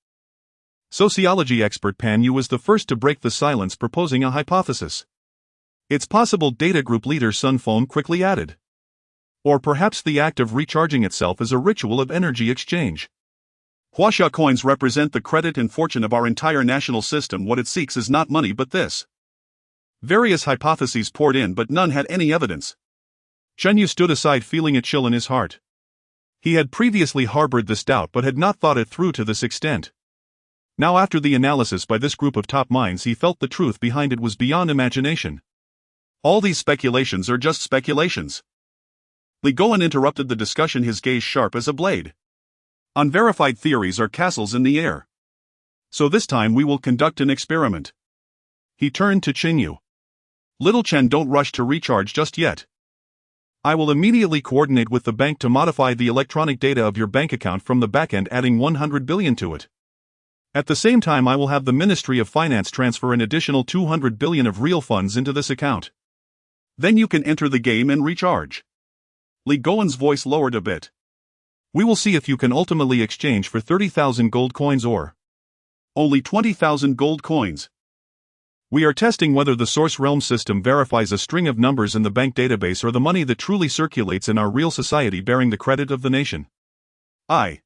Sociology expert Pan Yu was the first to break the silence, proposing a hypothesis. It's possible, data group leader Sun Feng quickly added. Or perhaps the act of recharging itself is a ritual of energy exchange. Huaxia coins represent the credit and fortune of our entire national system. What it seeks is not money but this. Various hypotheses poured in, but none had any evidence. Chen Yu stood aside, feeling a chill in his heart. He had previously harbored this doubt but had not thought it through to this extent. Now, after the analysis by this group of top minds, he felt the truth behind it was beyond imagination. All these speculations are just speculations. Li Gowen interrupted the discussion, his gaze sharp as a blade. Unverified theories are castles in the air. So this time we will conduct an experiment. He turned to Chen Yu. Little Chen, don't rush to recharge just yet. I will immediately coordinate with the bank to modify the electronic data of your bank account from the backend, adding 100 billion to it. At the same time, I will have the Ministry of Finance transfer an additional 200 billion of real funds into this account. Then you can enter the game and recharge. Li Gowen's voice lowered a bit. We will see if you can ultimately exchange for 30,000 gold coins or only 20,000 gold coins. We are testing whether the Source Realm system verifies a string of numbers in the bank database or the money that truly circulates in our real society, bearing the credit of the nation. I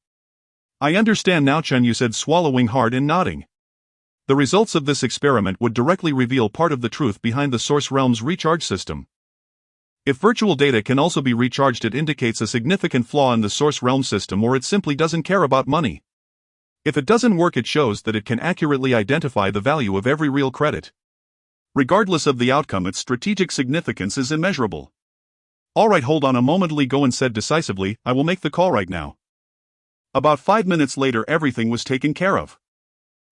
understand now, Chen Yu said, swallowing hard and nodding. The results of this experiment would directly reveal part of the truth behind the Source Realm's recharge system. If virtual data can also be recharged, it indicates a significant flaw in the Source Realm system, or it simply doesn't care about money. If it doesn't work, it shows that it can accurately identify the value of every real credit. Regardless of the outcome, its strategic significance is immeasurable. Alright, hold on a moment, Li Gowen said decisively, I will make the call right now. About 5 minutes later, everything was taken care of.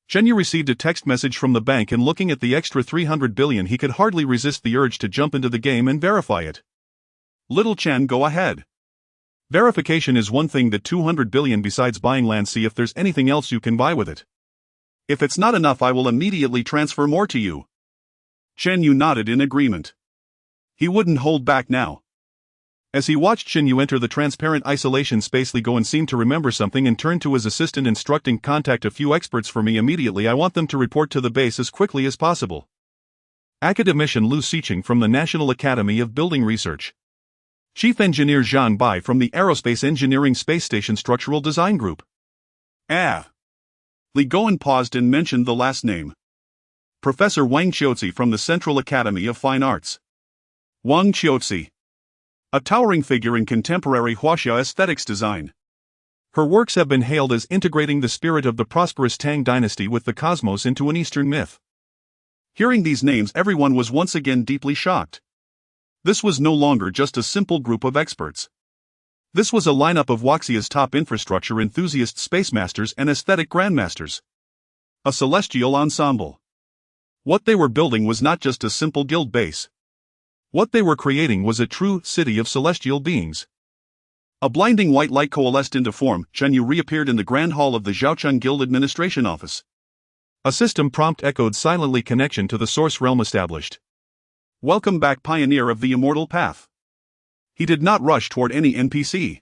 Chen Yu received a text message from the bank, and looking at the extra 300 billion, he could hardly resist the urge to jump into the game and verify it. Little Chen, go ahead. Verification is one thing, that 200 billion besides buying land, see if there's anything else you can buy with it. If it's not enough, I will immediately transfer more to you. Chen Yu nodded in agreement. He wouldn't hold back now. As he watched Chen Yu enter the transparent isolation space, Li Gowen seemed to remember something and turned to his assistant, instructing, contact a few experts for me immediately. I want them to report to the base as quickly as possible. Academician Lu Xiqing from the National Academy of Building Research. Chief Engineer Zhang Bai from the Aerospace Engineering Space Station Structural Design Group. Li Gowen paused and mentioned the last name. Professor Wang Qiuzi from the Central Academy of Fine Arts. Wang Qiuzi. A towering figure in contemporary Huaxia aesthetics design. Her works have been hailed as integrating the spirit of the prosperous Tang dynasty with the cosmos into an Eastern myth. Hearing these names, everyone was once again deeply shocked. This was no longer just a simple group of experts. This was a lineup of Huaxia's top infrastructure enthusiasts, space masters, and aesthetic grandmasters. A celestial ensemble. What they were building was not just a simple guild base. What they were creating was a true city of celestial beings. A blinding white light coalesced into form. Chen Yu reappeared in the grand hall of the Zhaochun Guild administration office. A system prompt echoed silently, connection to the source realm established. Welcome back, pioneer of the immortal path. He did not rush toward any NPC.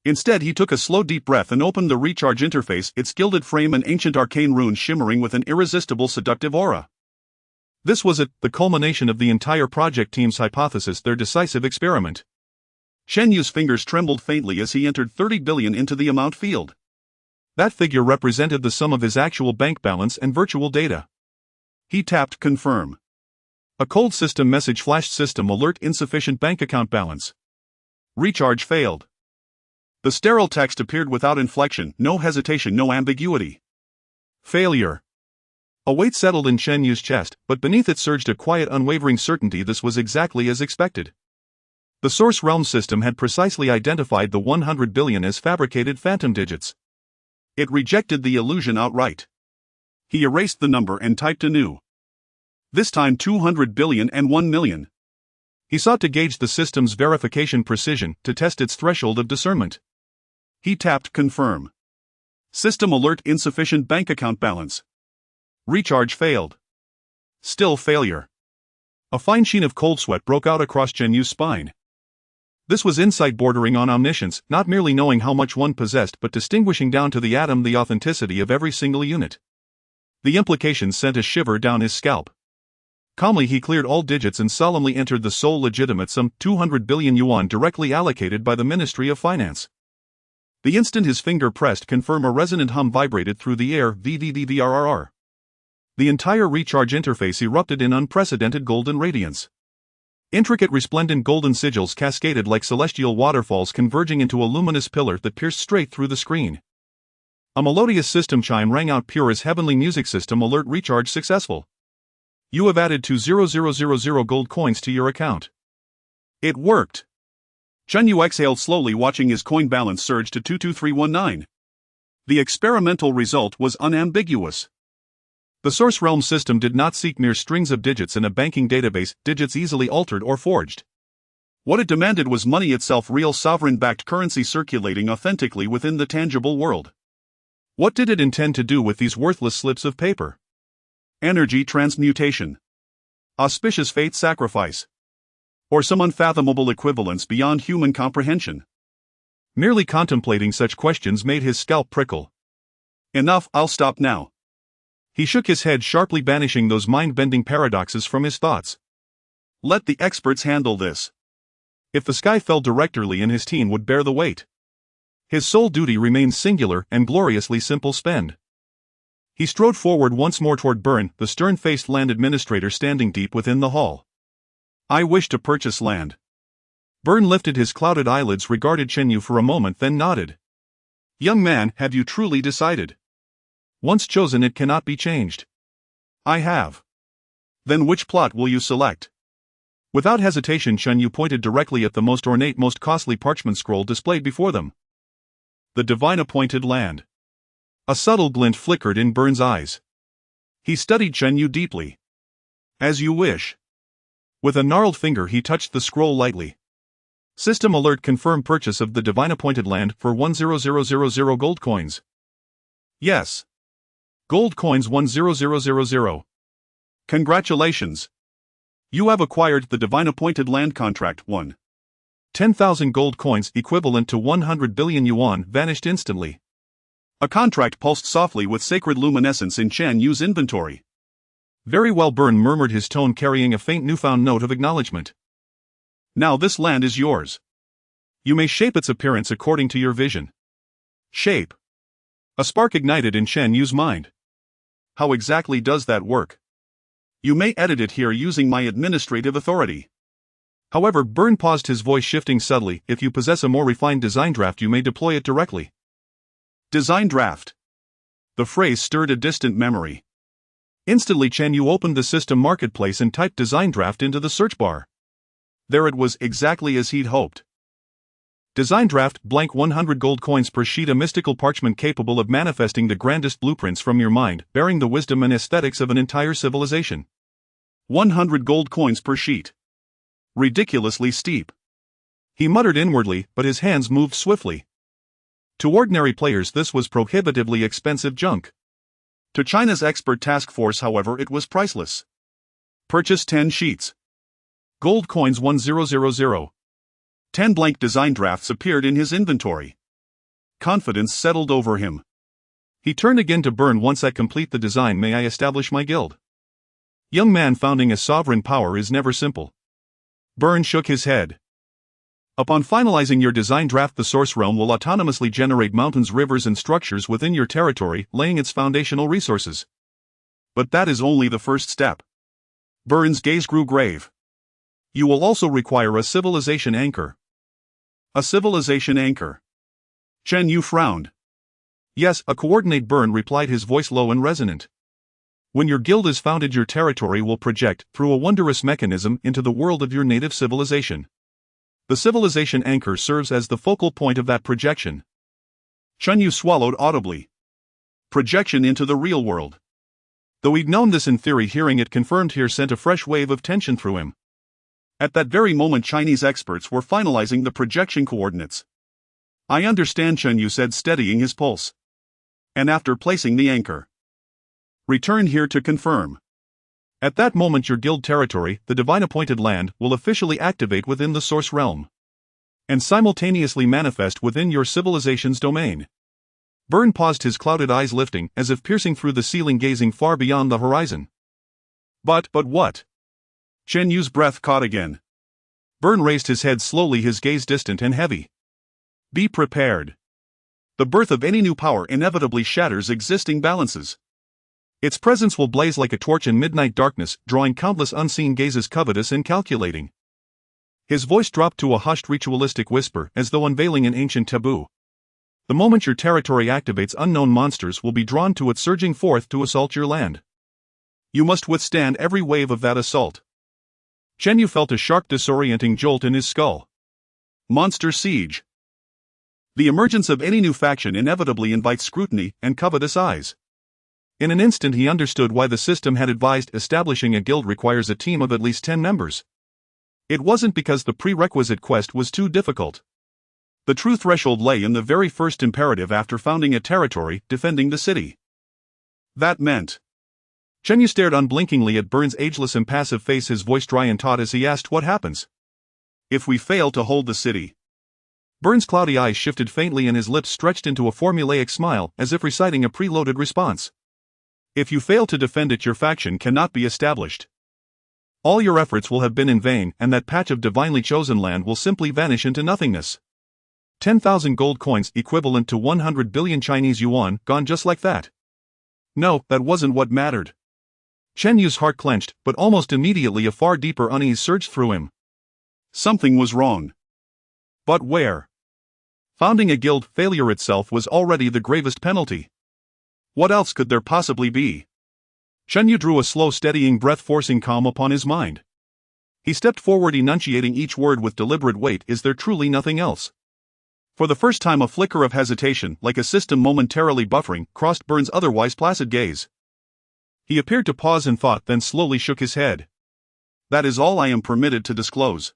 Instead, he took a slow deep breath and opened the recharge interface, its gilded frame and ancient arcane runes shimmering with an irresistible seductive aura. This was the culmination of the entire project team's hypothesis, their decisive experiment. Shen Yu's fingers trembled faintly as he entered 30 billion into the amount field. That figure represented the sum of his actual bank balance and virtual data. He tapped confirm. A cold system message flashed: system alert, insufficient bank account balance. Recharge failed. The sterile text appeared without inflection, no hesitation, no ambiguity. Failure. A weight settled in Shen Yu's chest, but beneath it surged a quiet, unwavering certainty. This was exactly as expected. The source realm system had precisely identified the 100 billion as fabricated phantom digits. It rejected the illusion outright. He erased the number and typed anew. This time 200 billion and 1 million. He sought to gauge the system's verification precision, to test its threshold of discernment. He tapped confirm. System alert, insufficient bank account balance. Recharge failed. Still failure. A fine sheen of cold sweat broke out across Chen Yu's spine. This was insight bordering on omniscience, not merely knowing how much one possessed but distinguishing down to the atom the authenticity of every single unit. The implications sent a shiver down his scalp. Calmly he cleared all digits and solemnly entered the sole legitimate sum, 200 billion yuan, directly allocated by the Ministry of Finance. The instant his finger pressed confirm, a resonant hum vibrated through the air, VVVVRRR. The entire recharge interface erupted in unprecedented golden radiance. Intricate resplendent golden sigils cascaded like celestial waterfalls, converging into a luminous pillar that pierced straight through the screen. A melodious system chime rang out, pure as heavenly music. System alert, recharge successful. You have added 20000 gold coins to your account. It worked. Chen Yu exhaled slowly, watching his coin balance surge to 22319. The experimental result was unambiguous. The source realm system did not seek mere strings of digits in a banking database, digits easily altered or forged. What it demanded was money itself, real sovereign-backed currency circulating authentically within the tangible world. What did it intend to do with these worthless slips of paper? Energy transmutation. Auspicious fate sacrifice. Or some unfathomable equivalence beyond human comprehension. Merely contemplating such questions made his scalp prickle. Enough, I'll stop now. He shook his head sharply, banishing those mind-bending paradoxes from his thoughts. Let the experts handle this. If the sky fell directly in, his team would bear the weight. His sole duty remained singular and gloriously simple: spend. He strode forward once more toward Byrne, the stern-faced land administrator standing deep within the hall. I wish to purchase land. Byrne lifted his clouded eyelids, regarded Chen Yu for a moment, then nodded. Young man, have you truly decided? Once chosen, it cannot be changed. I have. Then which plot will you select? Without hesitation, Chen Yu pointed directly at the most ornate, most costly parchment scroll displayed before them. The divine appointed land. A subtle glint flickered in Byrne's eyes. He studied Chen Yu deeply. As you wish. With a gnarled finger he touched the scroll lightly. System alert, confirm purchase of the divine appointed land for 10000 gold coins. Yes. Gold coins 10000. Congratulations. You have acquired the divine appointed land. Contract 1. 10,000 gold coins, equivalent to 100 billion yuan, vanished instantly. A contract pulsed softly with sacred luminescence in Chen Yu's inventory. Very well, Byrne murmured, his tone carrying a faint newfound note of acknowledgement. Now this land is yours. You may shape its appearance according to your vision. Shape. A spark ignited in Chen Yu's mind. How exactly does that work? You may edit it here using my administrative authority. However, Byrne paused, his voice shifting subtly. If you possess a more refined design draft, you may deploy it directly. Design draft. The phrase stirred a distant memory. Instantly, Chen Yu opened the system marketplace and typed design draft into the search bar. There it was, exactly as he'd hoped. Design draft, blank 100 gold coins per sheet, a mystical parchment capable of manifesting the grandest blueprints from your mind, bearing the wisdom and aesthetics of an entire civilization. 100 gold coins per sheet. Ridiculously steep. He muttered inwardly, but his hands moved swiftly. To ordinary players, this was prohibitively expensive junk. To China's expert task force, however, it was priceless. Purchase 10 sheets. Gold coins 1000. 10 blank design drafts appeared in his inventory. Confidence settled over him. He turned again to Byrne. Once I complete the design, may I establish my guild? Young man, founding a sovereign power is never simple. Byrne shook his head. Upon finalizing your design draft, the Source Realm will autonomously generate mountains, rivers, and structures within your territory, laying its foundational resources. But that is only the first step. Byrne's gaze grew grave. You will also require a civilization anchor. A civilization anchor. Chen Yu frowned. Yes, a coordinate, Byrne replied, his voice low and resonant. When your guild is founded, your territory will project, through a wondrous mechanism, into the world of your native civilization. The civilization anchor serves as the focal point of that projection. Chen Yu swallowed audibly. Projection into the real world. Though he'd known this in theory, hearing it confirmed here sent a fresh wave of tension through him. At that very moment, Chinese experts were finalizing the projection coordinates. I understand, Chen Yu said, steadying his pulse. And after placing the anchor, return here to confirm. At that moment, your guild territory, the divine appointed land, will officially activate within the Source Realm and simultaneously manifest within your civilization's domain. Byrne paused, his clouded eyes lifting, as if piercing through the ceiling, gazing far beyond the horizon. But what? Chen Yu's breath caught again. Byrne raised his head slowly, his gaze distant and heavy. Be prepared. The birth of any new power inevitably shatters existing balances. Its presence will blaze like a torch in midnight darkness, drawing countless unseen gazes, covetous and calculating. His voice dropped to a hushed ritualistic whisper, as though unveiling an ancient taboo. The moment your territory activates, unknown monsters will be drawn to it, surging forth to assault your land. You must withstand every wave of that assault. Chen Yu felt a sharp, disorienting jolt in his skull. Monster siege. The emergence of any new faction inevitably invites scrutiny and covetous eyes. In an instant, he understood why the system had advised establishing a guild requires a team of at least 10 members. It wasn't because the prerequisite quest was too difficult. The true threshold lay in the very first imperative after founding a territory: defending the city. That meant. Chen Yu stared unblinkingly at Byrne's ageless, impassive face, his voice dry and taut as he asked, what happens if we fail to hold the city? Byrne's cloudy eyes shifted faintly and his lips stretched into a formulaic smile, as if reciting a preloaded response. If you fail to defend it, your faction cannot be established. All your efforts will have been in vain, and that patch of divinely chosen land will simply vanish into nothingness. 10,000 gold coins, equivalent to 100 billion Chinese yuan, gone just like that. No, that wasn't what mattered. Chen Yu's heart clenched, but almost immediately a far deeper unease surged through him. Something was wrong. But where? Founding a guild, failure itself was already the gravest penalty. What else could there possibly be? Chen Yu drew a slow, steadying breath, forcing calm upon his mind. He stepped forward, enunciating each word with deliberate weight. Is there truly nothing else? For the first time, a flicker of hesitation, like a system momentarily buffering, crossed Byrne's otherwise placid gaze. He appeared to pause in thought, then slowly shook his head. That is all I am permitted to disclose.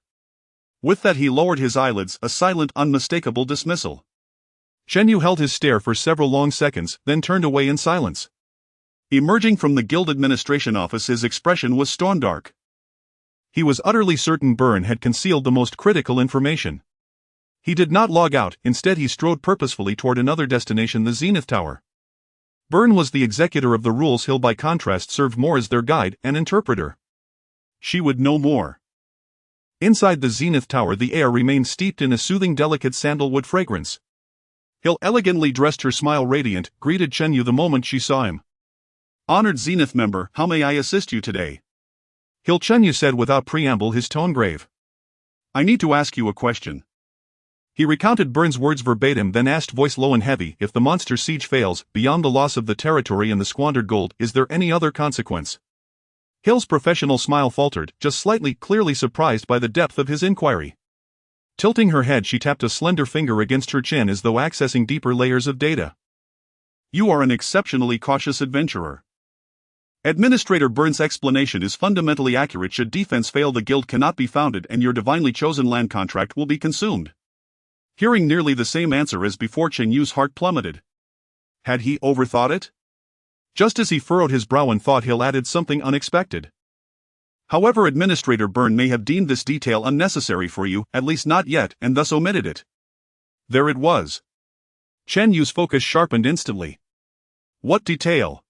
With that, he lowered his eyelids, a silent, unmistakable dismissal. Chen Yu held his stare for several long seconds, then turned away in silence. Emerging from the guild administration office, his expression was stone dark. He was utterly certain Byrne had concealed the most critical information. He did not log out, instead he strode purposefully toward another destination, the Zenith Tower. Byrne was the executor of the rules. Hill, by contrast, served more as their guide and interpreter. She would know more. Inside the Zenith Tower, the air remained steeped in a soothing, delicate sandalwood fragrance. Hill, elegantly dressed, her smile radiant, greeted Chen Yu the moment she saw him. Honored Zenith member, how may I assist you today? Hill, Chen Yu said without preamble, his tone grave. I need to ask you a question. He recounted Burns' words verbatim, then asked, voice low and heavy, if the monster siege fails, beyond the loss of the territory and the squandered gold, is there any other consequence? Hill's professional smile faltered, just slightly, clearly surprised by the depth of his inquiry. Tilting her head, she tapped a slender finger against her chin as though accessing deeper layers of data. You are an exceptionally cautious adventurer. Administrator Burns' explanation is fundamentally accurate. Should defense fail, the guild cannot be founded and your divinely chosen land contract will be consumed. Hearing nearly the same answer as before, Chen Yu's heart plummeted. Had he overthought it? Just as he furrowed his brow in thought, Hill added something unexpected. However, Administrator Burn may have deemed this detail unnecessary for you, at least not yet, and thus omitted it. There it was. Chen Yu's focus sharpened instantly. What detail?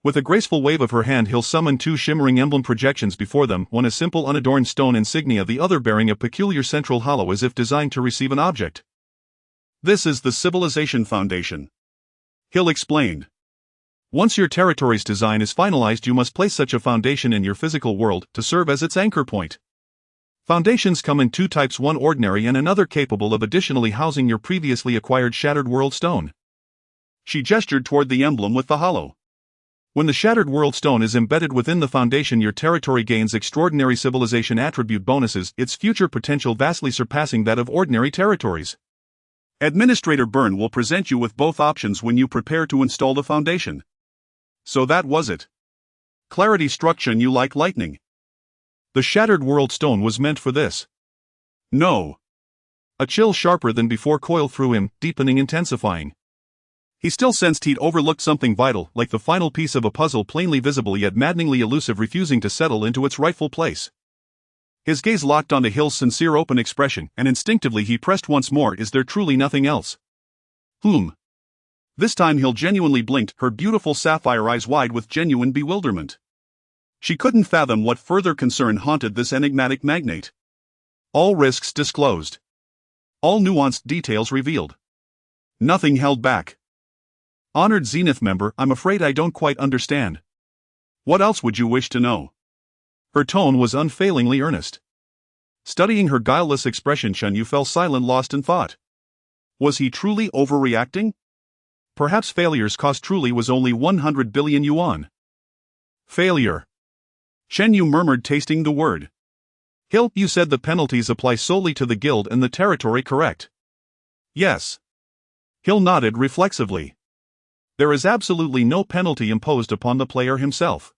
With a graceful wave of her hand, Hill summoned two shimmering emblem projections before them, one a simple unadorned stone insignia, the other bearing a peculiar central hollow as if designed to receive an object. This is the Civilization Foundation, Hill explained. Once your territory's design is finalized, you must place such a foundation in your physical world to serve as its anchor point. Foundations come in two types, one ordinary and another capable of additionally housing your previously acquired Shattered World Stone. She gestured toward the emblem with the hollow. When the Shattered World Stone is embedded within the foundation, your territory gains extraordinary civilization attribute bonuses, its future potential vastly surpassing that of ordinary territories. Administrator Byrne will present you with both options when you prepare to install the foundation. So that was it. Clarity struck Chen Yu like lightning. The Shattered World Stone was meant for this. No. A chill sharper than before coiled through him, deepening, intensifying. He still sensed he'd overlooked something vital, like the final piece of a puzzle, plainly visible yet maddeningly elusive, refusing to settle into its rightful place. His gaze locked onto Hill's sincere, open expression, and instinctively he pressed once more, is there truly nothing else? This time Hill genuinely blinked, her beautiful sapphire eyes wide with genuine bewilderment. She couldn't fathom what further concern haunted this enigmatic magnate. All risks disclosed. All nuanced details revealed. Nothing held back. Honored Zenith member, I'm afraid I don't quite understand. What else would you wish to know? Her tone was unfailingly earnest. Studying her guileless expression, Chen Yu fell silent, lost in thought. Was he truly overreacting? Perhaps failure's cost truly was only 100 billion yuan. Failure. Chen Yu murmured, tasting the word. Hill, you said the penalties apply solely to the guild and the territory, correct? Yes. Hill nodded reflexively. There is absolutely no penalty imposed upon the player himself.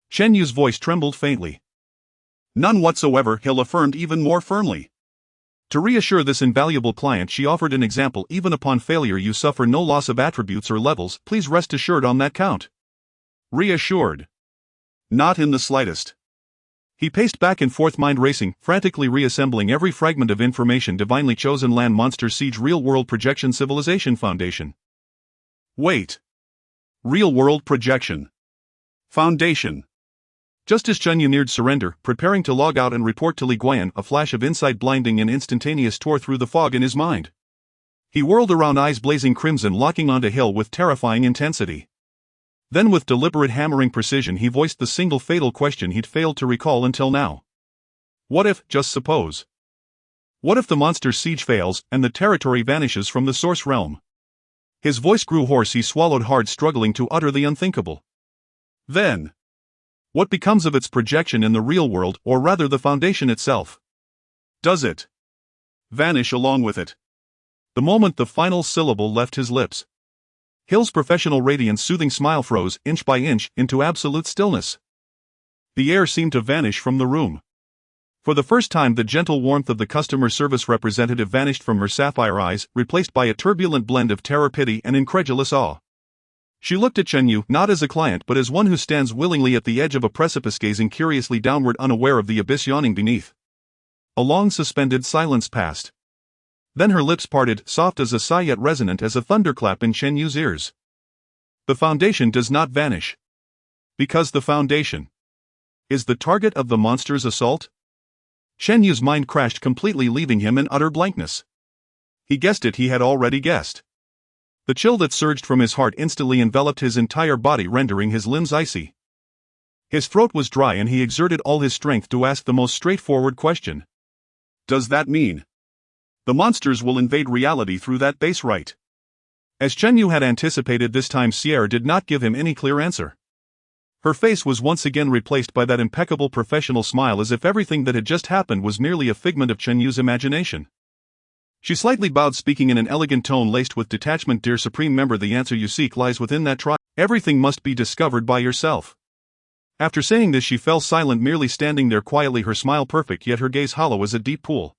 Chen Yu's voice trembled faintly. None whatsoever, Hill affirmed even more firmly. To reassure this invaluable client, she offered an example. Even upon failure you suffer no loss of attributes or levels, please rest assured on that count. Reassured? Not in the slightest. He paced back and forth, mind racing, frantically reassembling every fragment of information. Divinely chosen land, monster siege, real-world projection, civilization foundation. Wait. Real-world projection. Foundation. Just as Chen Yu neared surrender, preparing to log out and report to Li Guiyan, a flash of insight, blinding and instantaneous, tore through the fog in his mind. He whirled around, eyes blazing crimson, locking onto Hill with terrifying intensity. Then with deliberate, hammering precision, he voiced the single fatal question he'd failed to recall until now. What if, just suppose. What if the monster siege fails, and the territory vanishes from the source realm? His voice grew hoarse, he swallowed hard, struggling to utter the unthinkable. Then, what becomes of its projection in the real world, or rather the foundation itself? Does it vanish along with it? The moment the final syllable left his lips, Hill's professional radiant, soothing smile froze, inch by inch, into absolute stillness. The air seemed to vanish from the room. For the first time, the gentle warmth of the customer service representative vanished from her sapphire eyes, replaced by a turbulent blend of terror, pity, and incredulous awe. She looked at Chen Yu, not as a client but as one who stands willingly at the edge of a precipice, gazing curiously downward, unaware of the abyss yawning beneath. A long suspended silence passed. Then her lips parted, soft as a sigh yet resonant as a thunderclap in Chen Yu's ears. The foundation does not vanish. Because the foundation is the target of the monster's assault? Chen Yu's mind crashed completely, leaving him in utter blankness. He guessed it, he had already guessed. The chill that surged from his heart instantly enveloped his entire body, rendering his limbs icy. His throat was dry and he exerted all his strength to ask the most straightforward question. Does that mean the monsters will invade reality through that base, right? As Chen Yu had anticipated, this time Sierra did not give him any clear answer. Her face was once again replaced by that impeccable professional smile, as if everything that had just happened was merely a figment of Chen Yu's imagination. She slightly bowed, speaking in an elegant tone laced with detachment. Dear Supreme Member, the answer you seek lies within that trial. Everything must be discovered by yourself. After saying this, she fell silent, merely standing there quietly, her smile perfect yet her gaze hollow as a deep pool.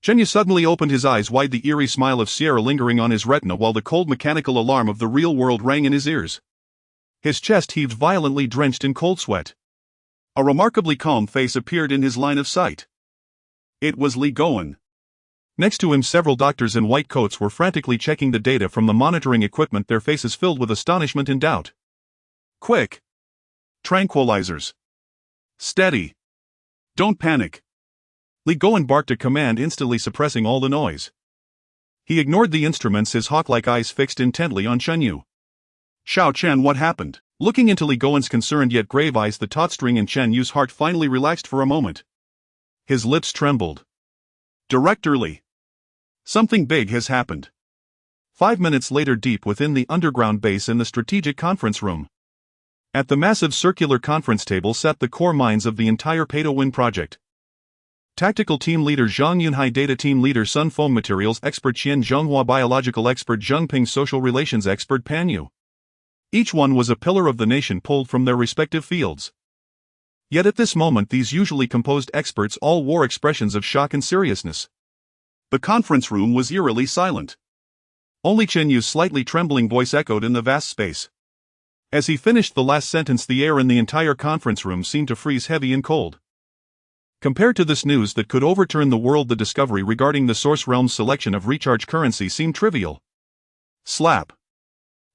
Chen Yu suddenly opened his eyes wide, the eerie smile of Sierra lingering on his retina while the cold mechanical alarm of the real world rang in his ears. His chest heaved violently, drenched in cold sweat. A remarkably calm face appeared in his line of sight. It was Li Gowen. Next to him, several doctors in white coats were frantically checking the data from the monitoring equipment, their faces filled with astonishment and doubt. Quick! Tranquilizers! Steady! Don't panic! Li Gowen barked a command, instantly suppressing all the noise. He ignored the instruments, his hawk-like eyes fixed intently on Chen Yu. Xiao Chen, what happened? Looking into Li Gowen's concerned yet grave eyes, the taut string in Chen Yu's heart finally relaxed for a moment. His lips trembled. Director Li. Something big has happened. 5 minutes later, deep within the underground base in the strategic conference room. At the massive circular conference table sat the core minds of the entire Pay-to-Win project. Tactical Team Leader Zhang Yunhai, Data Team Leader Sun Feng, Materials Expert Qian Zhenghua, Biological Expert Zheng Ping, Social Relations Expert Pan Yu. Each one was a pillar of the nation pulled from their respective fields. Yet at this moment, these usually composed experts all wore expressions of shock and seriousness. The conference room was eerily silent. Only Chen Yu's slightly trembling voice echoed in the vast space. As he finished the last sentence, the air in the entire conference room seemed to freeze heavy and cold. Compared to this news that could overturn the world, the discovery regarding the Source Realm's selection of recharge currency seemed trivial. Slap!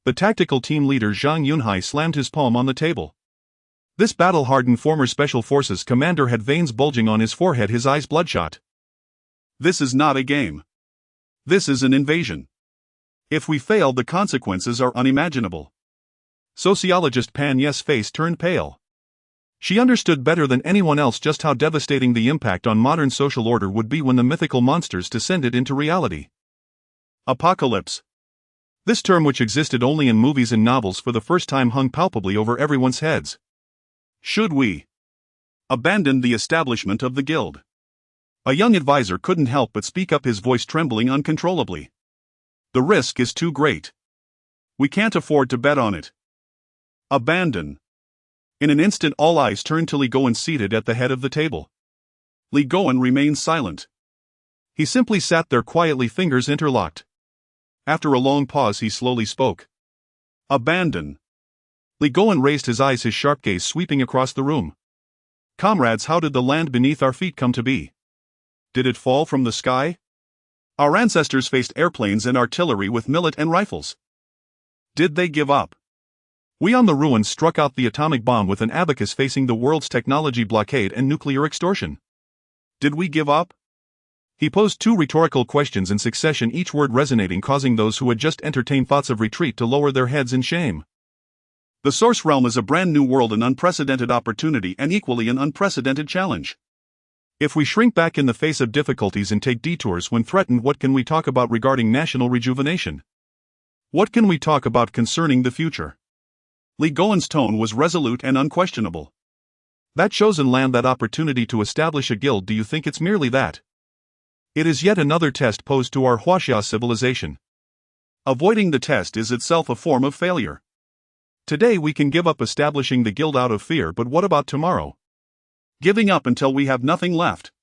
The tactical team leader Zhang Yunhai slammed his palm on the table. This battle-hardened former Special Forces commander had veins bulging on his forehead, his eyes bloodshot. This is not a game. This is an invasion. If we fail, the consequences are unimaginable. Sociologist Pan Ye's face turned pale. She understood better than anyone else just how devastating the impact on modern social order would be when the mythical monsters descended into reality. Apocalypse. This term, which existed only in movies and novels, for the first time hung palpably over everyone's heads. Should we abandon the establishment of the guild? A young advisor couldn't help but speak up, his voice trembling uncontrollably. The risk is too great. We can't afford to bet on it. Abandon. In an instant, all eyes turned to Li Gowen, seated at the head of the table. Li Gowen remained silent. He simply sat there quietly, fingers interlocked. After a long pause, he slowly spoke. Abandon. Li Gowen raised his eyes, his sharp gaze sweeping across the room. Comrades, how did the land beneath our feet come to be? Did it fall from the sky? Our ancestors faced airplanes and artillery with millet and rifles. Did they give up? We on the ruins struck out the atomic bomb with an abacus, facing the world's technology blockade and nuclear extortion. Did we give up? He posed 2 rhetorical questions in succession, each word resonating, causing those who had just entertained thoughts of retreat to lower their heads in shame. The Source Realm is a brand new world, an unprecedented opportunity, and equally an unprecedented challenge. If we shrink back in the face of difficulties and take detours when threatened, what can we talk about regarding national rejuvenation? What can we talk about concerning the future? Li Gowen's tone was resolute and unquestionable. That chosen land, that opportunity to establish a guild, do you think it's merely that? It is yet another test posed to our Huaxia civilization. Avoiding the test is itself a form of failure. Today we can give up establishing the guild out of fear, but what about tomorrow? Giving up until we have nothing left.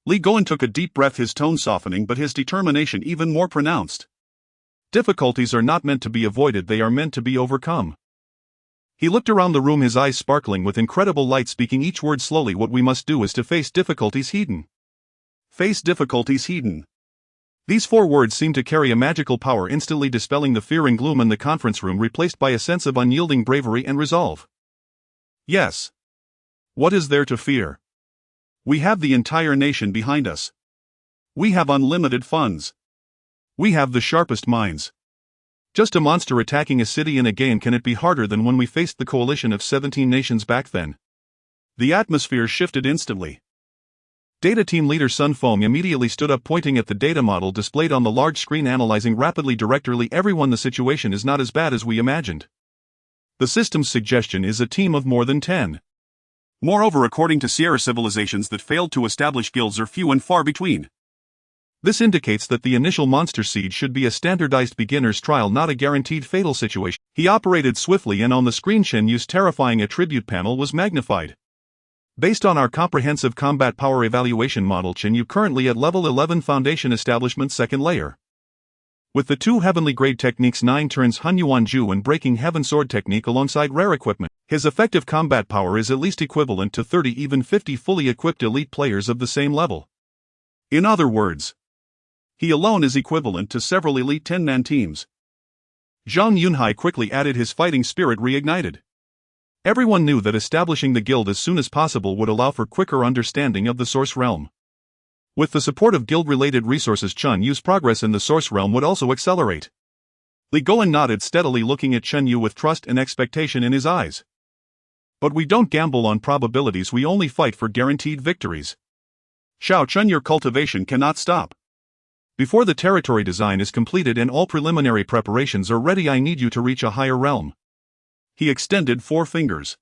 Li Gowen took a deep breath, his tone softening but his determination even more pronounced. Difficulties are not meant to be avoided, they are meant to be overcome. He looked around the room, his eyes sparkling with incredible light, speaking each word slowly. What we must do is to face difficulties hidden. Face difficulties hidden. These 4 words seemed to carry a magical power, instantly dispelling the fear and gloom in the conference room, replaced by a sense of unyielding bravery and resolve. Yes. What is there to fear? We have the entire nation behind us. We have unlimited funds. We have the sharpest minds. Just a monster attacking a city in a game. Can it be harder than when we faced the coalition of 17 nations back then? The atmosphere shifted instantly. Data team leader Sun Feng immediately stood up, pointing at the data model displayed on the large screen, analyzing rapidly. Directorly, everyone, the situation is not as bad as we imagined. The system's suggestion is a team of more than 10. Moreover, according to Sierra, civilizations that failed to establish guilds are few and far between. This indicates that the initial monster siege should be a standardized beginner's trial, not a guaranteed fatal situation. He operated swiftly, and on the screen Shen Yu's terrifying attribute panel was magnified. Based on our comprehensive combat power evaluation model, Chen Yu currently at level 11 Foundation Establishment 2nd layer. With the 2 heavenly grade techniques 9 turns Hunyuan Ju and Breaking Heaven Sword technique alongside rare equipment, his effective combat power is at least equivalent to 30, even 50 fully equipped elite players of the same level. In other words, he alone is equivalent to several elite 10-man teams. Zhang Yunhai quickly added, his fighting spirit reignited. Everyone knew that establishing the guild as soon as possible would allow for quicker understanding of the Source Realm. With the support of guild-related resources, Chen Yu's progress in the Source Realm would also accelerate. Li Goen nodded steadily, looking at Chen Yu with trust and expectation in his eyes. But we don't gamble on probabilities, we only fight for guaranteed victories. Xiao Chen, your cultivation cannot stop. Before the territory design is completed and all preliminary preparations are ready, I need you to reach a higher realm. He extended 4 fingers.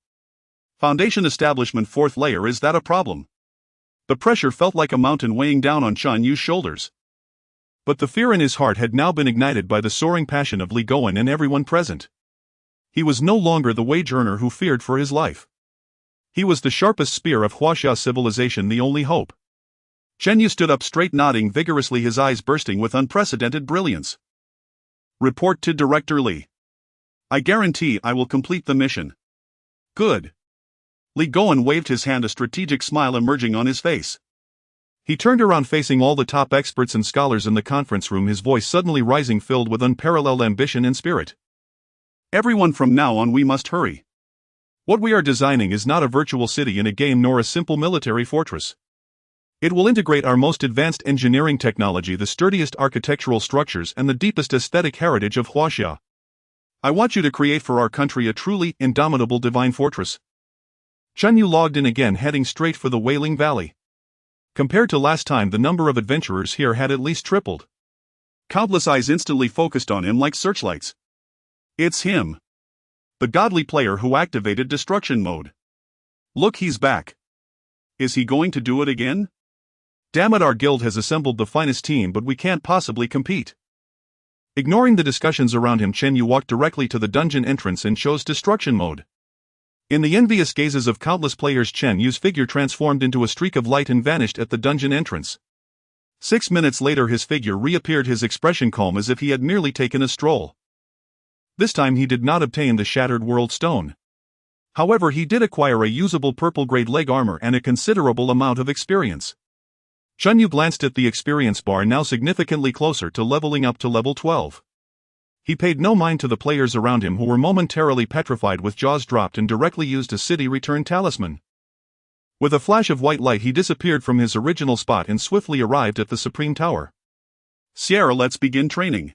Foundation Establishment 4th layer, is that a problem? The pressure felt like a mountain weighing down on Chen Yu's shoulders. But the fear in his heart had now been ignited by the soaring passion of Li Goen and everyone present. He was no longer the wage earner who feared for his life. He was the sharpest spear of Huaxia civilization, the only hope. Chen Yu stood up straight, nodding vigorously, his eyes bursting with unprecedented brilliance. Report to Director Li. I guarantee I will complete the mission. Good. Li Goen waved his hand, a strategic smile emerging on his face. He turned around, facing all the top experts and scholars in the conference room, his voice suddenly rising, filled with unparalleled ambition and spirit. Everyone, from now on we must hurry. What we are designing is not a virtual city in a game, nor a simple military fortress. It will integrate our most advanced engineering technology, the sturdiest architectural structures, and the deepest aesthetic heritage of Huaxia. I want you to create for our country a truly indomitable divine fortress. Chen Yu logged in again, heading straight for the Wailing Valley. Compared to last time, the number of adventurers here had at least tripled. Countless eyes instantly focused on him like searchlights. It's him. The godly player who activated destruction mode. Look, he's back. Is he going to do it again? Damn it, our guild has assembled the finest team, but we can't possibly compete. Ignoring the discussions around him, Chen Yu walked directly to the dungeon entrance and chose destruction mode. In the envious gazes of countless players, Chen Yu's figure transformed into a streak of light and vanished at the dungeon entrance. 6 minutes later, his figure reappeared, his expression calm as if he had merely taken a stroll. This time he did not obtain the Shattered World Stone. However, he did acquire a usable purple-grade leg armor and a considerable amount of experience. Chen Yu glanced at the experience bar, now significantly closer to leveling up to level 12. He paid no mind to the players around him, who were momentarily petrified with jaws dropped, and directly used a city return talisman. With a flash of white light, he disappeared from his original spot and swiftly arrived at the Supreme Tower. Sierra, let's begin training.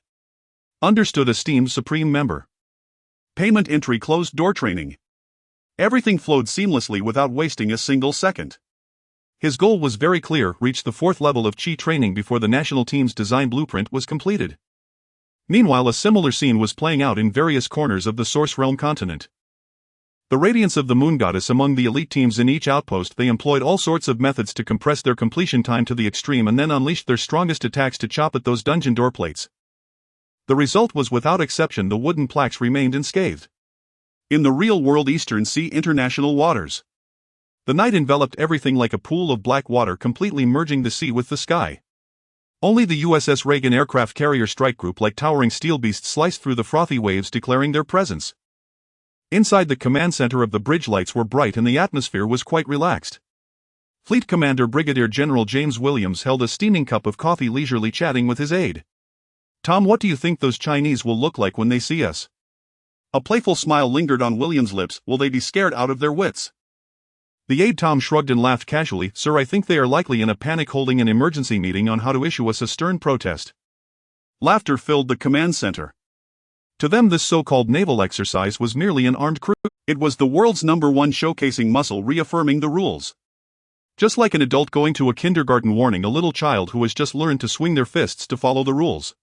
Understood, esteemed Supreme Member. Payment entry, closed door training. Everything flowed seamlessly without wasting a single second. His goal was very clear: reach the 4th level of Qi training before the national team's design blueprint was completed. Meanwhile, a similar scene was playing out in various corners of the Source Realm continent. The radiance of the Moon Goddess among the elite teams in each outpost, they employed all sorts of methods to compress their completion time to the extreme and then unleashed their strongest attacks to chop at those dungeon door plates. The result was, without exception, the wooden plaques remained unscathed. In the real-world Eastern Sea international waters, the night enveloped everything like a pool of black water, completely merging the sea with the sky. Only the USS Reagan aircraft carrier strike group, like towering steel beasts, sliced through the frothy waves, declaring their presence. Inside the command center of the bridge, lights were bright and the atmosphere was quite relaxed. Fleet Commander Brigadier General James Williams held a steaming cup of coffee, leisurely chatting with his aide. Tom, what do you think those Chinese will look like when they see us? A playful smile lingered on Williams' lips. Will they be scared out of their wits? The aide Tom shrugged and laughed casually. Sir, I think they are likely in a panic, holding an emergency meeting on how to issue us a stern protest. Laughter filled the command center. To them, this so-called naval exercise was merely an armed crew. It was the world's #1 showcasing muscle, reaffirming the rules. Just like an adult going to a kindergarten warning a little child who has just learned to swing their fists to follow the rules.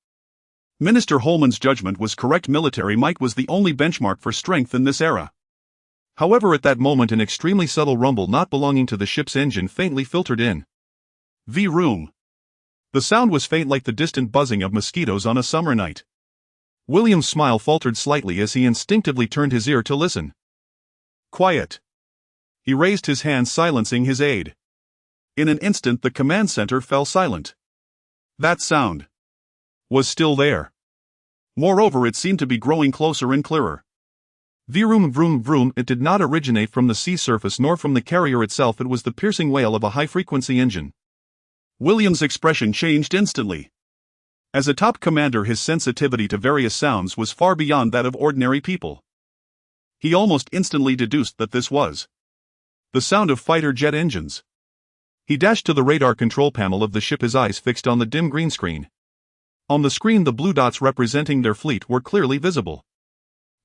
Minister Holman's judgment was correct. Military might was the only benchmark for strength in this era. However, at that moment an extremely subtle rumble not belonging to the ship's engine faintly filtered in. V-room. The sound was faint like the distant buzzing of mosquitoes on a summer night. William's smile faltered slightly as he instinctively turned his ear to listen. Quiet. He raised his hand, silencing his aide. In an instant the command center fell silent. That sound was still there. Moreover, it seemed to be growing closer and clearer. Vroom vroom vroom. It did not originate from the sea surface nor from the carrier itself. It was the piercing wail of a high-frequency engine. William's expression changed instantly. As a top commander, his sensitivity to various sounds was far beyond that of ordinary people. He almost instantly deduced that this was the sound of fighter jet engines. He dashed to the radar control panel of the ship, his eyes fixed on the dim green screen. On the screen, the blue dots representing their fleet were clearly visible.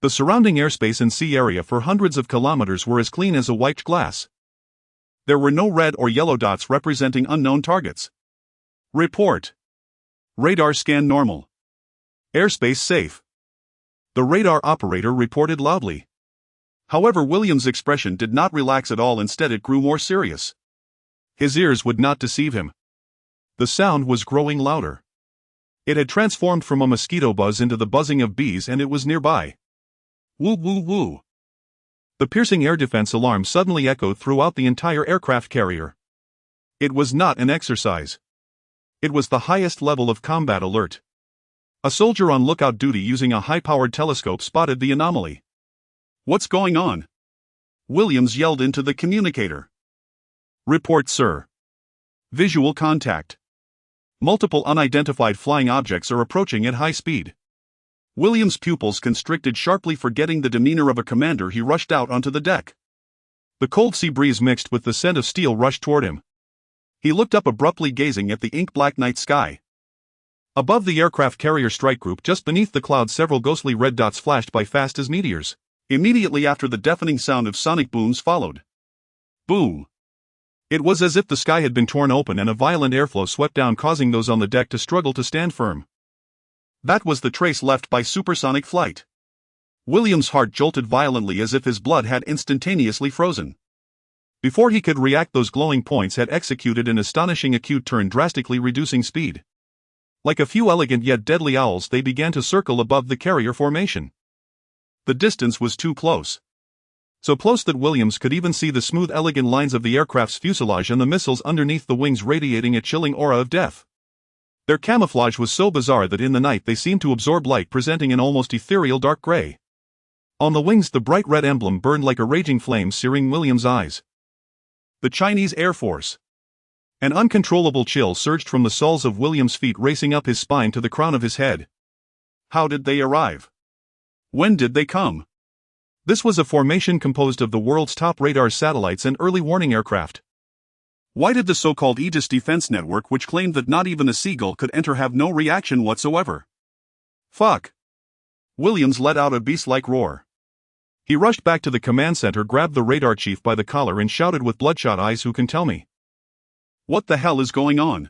The surrounding airspace and sea area for hundreds of kilometers were as clean as a wiped glass. There were no red or yellow dots representing unknown targets. Report. Radar scan normal. Airspace safe. The radar operator reported loudly. However, William's expression did not relax at all. Instead, it grew more serious. His ears would not deceive him. The sound was growing louder. It had transformed from a mosquito buzz into the buzzing of bees, and it was nearby. Woo woo woo. The piercing air defense alarm suddenly echoed throughout the entire aircraft carrier. It was not an exercise. It was the highest level of combat alert. A soldier on lookout duty using a high-powered telescope spotted the anomaly. What's going on? Williams yelled into the communicator. Report, sir. Visual contact. Multiple unidentified flying objects are approaching at high speed. William's pupils constricted sharply. Forgetting the demeanor of a commander, he rushed out onto the deck. The cold sea breeze mixed with the scent of steel rushed toward him. He looked up abruptly, gazing at the ink-black night sky. Above the aircraft carrier strike group, just beneath the clouds, several ghostly red dots flashed by fast as meteors. Immediately after, the deafening sound of sonic booms followed. Boom! It was as if the sky had been torn open and a violent airflow swept down, causing those on the deck to struggle to stand firm. That was the trace left by supersonic flight. William's heart jolted violently as if his blood had instantaneously frozen. Before he could react, those glowing points had executed an astonishing acute turn, drastically reducing speed. Like a few elegant yet deadly owls, they began to circle above the carrier formation. The distance was too close. So close that Williams could even see the smooth, elegant lines of the aircraft's fuselage and the missiles underneath the wings, radiating a chilling aura of death. Their camouflage was so bizarre that in the night they seemed to absorb light, presenting an almost ethereal dark gray. On the wings, the bright red emblem burned like a raging flame, searing William's eyes. The Chinese Air Force. An uncontrollable chill surged from the soles of William's feet, racing up his spine to the crown of his head. How did they arrive? When did they come? This was a formation composed of the world's top radar satellites and early warning aircraft. Why did the so-called Aegis defense network, which claimed that not even a seagull could enter, have no reaction whatsoever? Fuck! Williams let out a beast-like roar. He rushed back to the command center, grabbed the radar chief by the collar, and shouted with bloodshot eyes, "Who can tell me? What the hell is going on?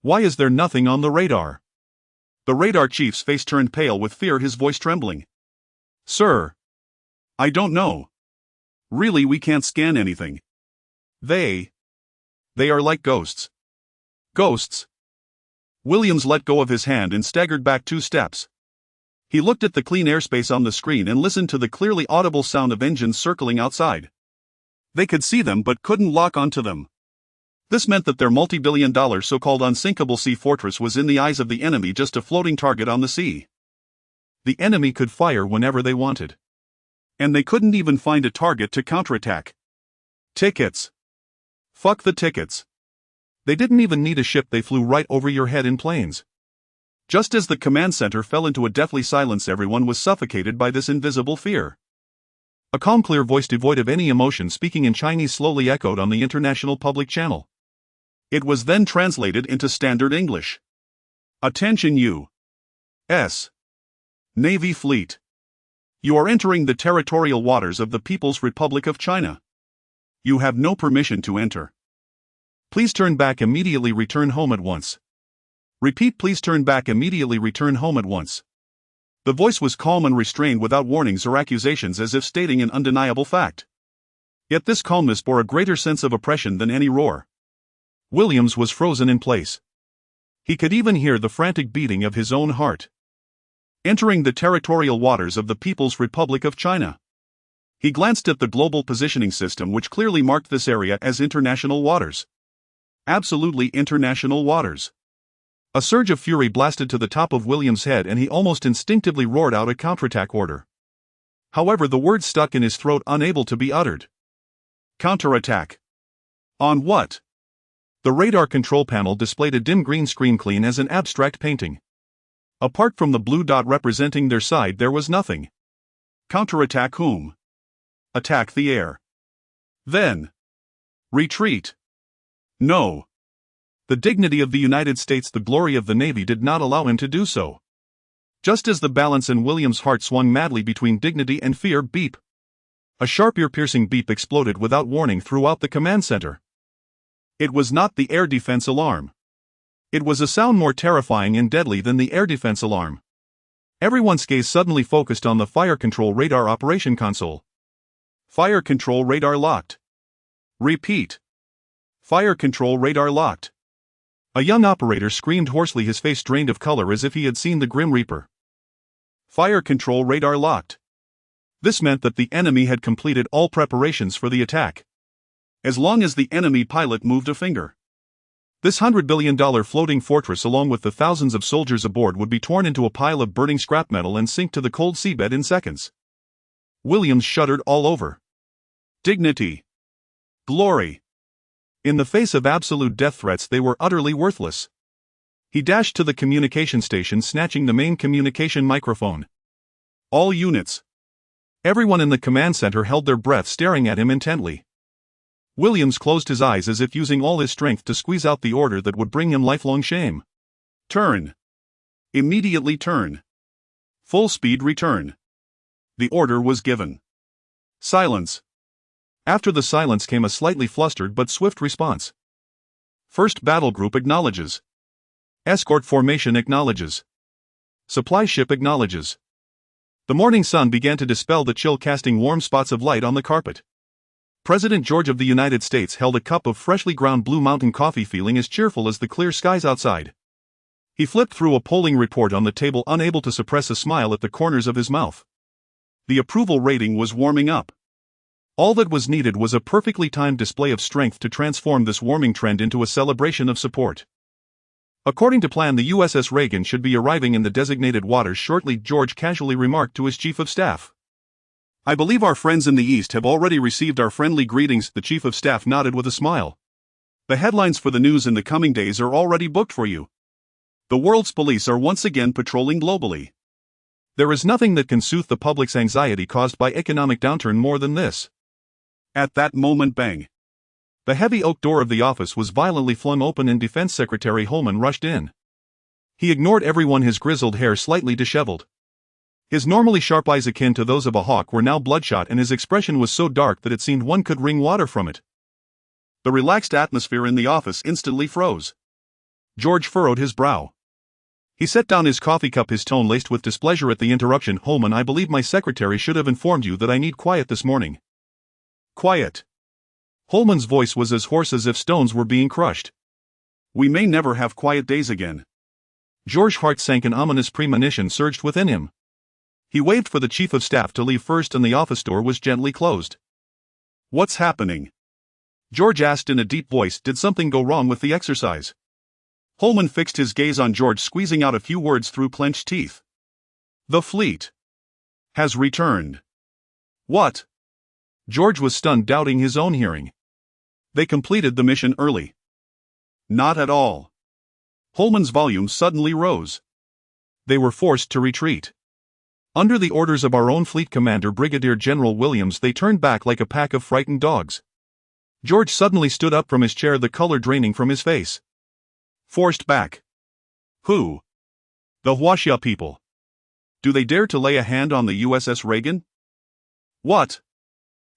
Why is there nothing on the radar?" The radar chief's face turned pale with fear, his voice trembling. "Sir, I don't know. Really, we can't scan anything. They are like ghosts." Ghosts? Williams let go of his hand and staggered back 2 steps. He looked at the clean airspace on the screen and listened to the clearly audible sound of engines circling outside. They could see them but couldn't lock onto them. This meant that their multi-billion-dollar so-called unsinkable sea fortress was in the eyes of the enemy just a floating target on the sea. The enemy could fire whenever they wanted. And they couldn't even find a target to counterattack. Tickets. Fuck the tickets. They didn't even need a ship, they flew right over your head in planes. Just as the command center fell into a deathly silence, everyone was suffocated by this invisible fear. A calm, clear voice devoid of any emotion, speaking in Chinese, slowly echoed on the international public channel. It was then translated into standard English. "Attention U.S. Navy Fleet. You are entering the territorial waters of the People's Republic of China. You have no permission to enter. Please turn back immediately, return home at once. Repeat, please turn back immediately, return home at once. The voice was calm and restrained, without warnings or accusations, as if stating an undeniable fact. Yet this calmness bore a greater sense of oppression than any roar. Williams was frozen in place. He could even hear the frantic beating of his own heart. Entering the territorial waters of the People's Republic of China. He glanced at the global positioning system, which clearly marked this area as international waters. Absolutely international waters. A surge of fury blasted to the top of Williams' head, and he almost instinctively roared out a counterattack order. However, the words stuck in his throat, unable to be uttered. Counterattack. On what? The radar control panel displayed a dim green screen, clean as an abstract painting. Apart from the blue dot representing their side, there was nothing. Counterattack whom? Attack the air. Then retreat. No. The dignity of the United States, the glory of the Navy, did not allow him to do so. Just as the balance in Williams' heart swung madly between dignity and fear, beep. A sharp, ear-piercing beep exploded without warning throughout the command center. It was not the air defense alarm. It was a sound more terrifying and deadly than the air defense alarm. Everyone's gaze suddenly focused on the fire control radar operation console. Fire control radar locked. Repeat. Fire control radar locked. A young operator screamed hoarsely, his face drained of color as if he had seen the Grim Reaper. Fire control radar locked. This meant that the enemy had completed all preparations for the attack. As long as the enemy pilot moved a finger, this $100 billion floating fortress, along with the thousands of soldiers aboard, would be torn into a pile of burning scrap metal and sink to the cold seabed in seconds. Williams shuddered all over. Dignity. Glory. In the face of absolute death threats, they were utterly worthless. He dashed to the communication station, snatching the main communication microphone. All units. Everyone in the command center held their breath, staring at him intently. Williams closed his eyes as if using all his strength to squeeze out the order that would bring him lifelong shame. Turn. Immediately turn. Full speed return. The order was given. Silence. After the silence came a slightly flustered but swift response. First battle group acknowledges. Escort formation acknowledges. Supply ship acknowledges. The morning sun began to dispel the chill, casting warm spots of light on the carpet. President George of the United States held a cup of freshly ground Blue Mountain coffee, feeling as cheerful as the clear skies outside. He flipped through a polling report on the table, unable to suppress a smile at the corners of his mouth. The approval rating was warming up. All that was needed was a perfectly timed display of strength to transform this warming trend into a celebration of support. According to plan, the USS Reagan should be arriving in the designated waters shortly, George casually remarked to his chief of staff. I believe our friends in the East have already received our friendly greetings. The chief of staff nodded with a smile. The headlines for the news in the coming days are already booked for you. The world's police are once again patrolling globally. There is nothing that can soothe the public's anxiety caused by economic downturn more than this. At that moment, bang. The heavy oak door of the office was violently flung open and Defense Secretary Holman rushed in. He ignored everyone, his grizzled hair slightly disheveled. His normally sharp eyes, akin to those of a hawk, were now bloodshot, and his expression was so dark that it seemed one could wring water from it. The relaxed atmosphere in the office instantly froze. George furrowed his brow. He set down his coffee cup, his tone laced with displeasure at the interruption. Holman, I believe my secretary should have informed you that I need quiet this morning. Quiet. Holman's voice was as hoarse as if stones were being crushed. We may never have quiet days again. George's heart sank, an ominous premonition surged within him. He waved for the chief of staff to leave first, and the office door was gently closed. What's happening? George asked in a deep voice. Did something go wrong with the exercise? Holman fixed his gaze on George, squeezing out a few words through clenched teeth. The fleet has returned. What? George was stunned, doubting his own hearing. They completed the mission early. Not at all. Holman's volume suddenly rose. They were forced to retreat. Under the orders of our own fleet commander, Brigadier General Williams, they turned back like a pack of frightened dogs. George suddenly stood up from his chair, the color draining from his face. Forced back. Who? The Huaxia people. Do they dare to lay a hand on the USS Reagan? What?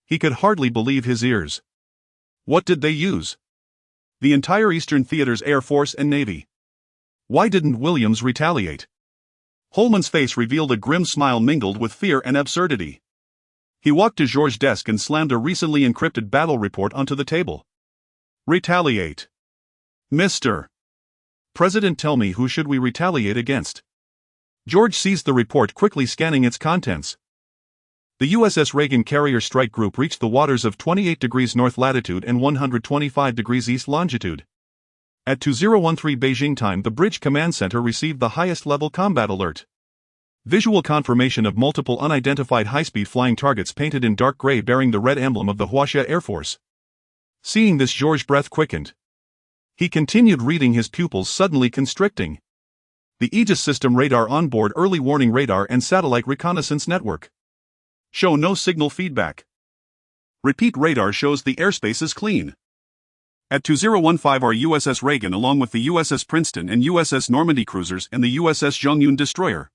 He could hardly believe his ears. What did they use? The entire Eastern Theater's Air Force and Navy. Why didn't Williams retaliate? Holman's face revealed a grim smile mingled with fear and absurdity. He walked to Georges' desk and slammed a recently encrypted battle report onto the table. Retaliate. Mr. President, tell me, who should we retaliate against? Georges seized the report, quickly scanning its contents. The USS Reagan carrier strike group reached the waters of 28 degrees north latitude and 125 degrees east longitude. At 2013 Beijing time, the Bridge Command Center received the highest level combat alert. Visual confirmation of multiple unidentified high-speed flying targets painted in dark gray bearing the red emblem of the Huaxia Air Force. Seeing this, Georges' breath quickened. He continued reading, his pupils suddenly constricting. The Aegis system radar onboard early warning radar and satellite reconnaissance network. Show no signal feedback. Repeat, radar shows the airspace is clean. At 2015 our USS Reagan along with the USS Princeton and USS Normandy cruisers and the USS Zhongyun destroyer.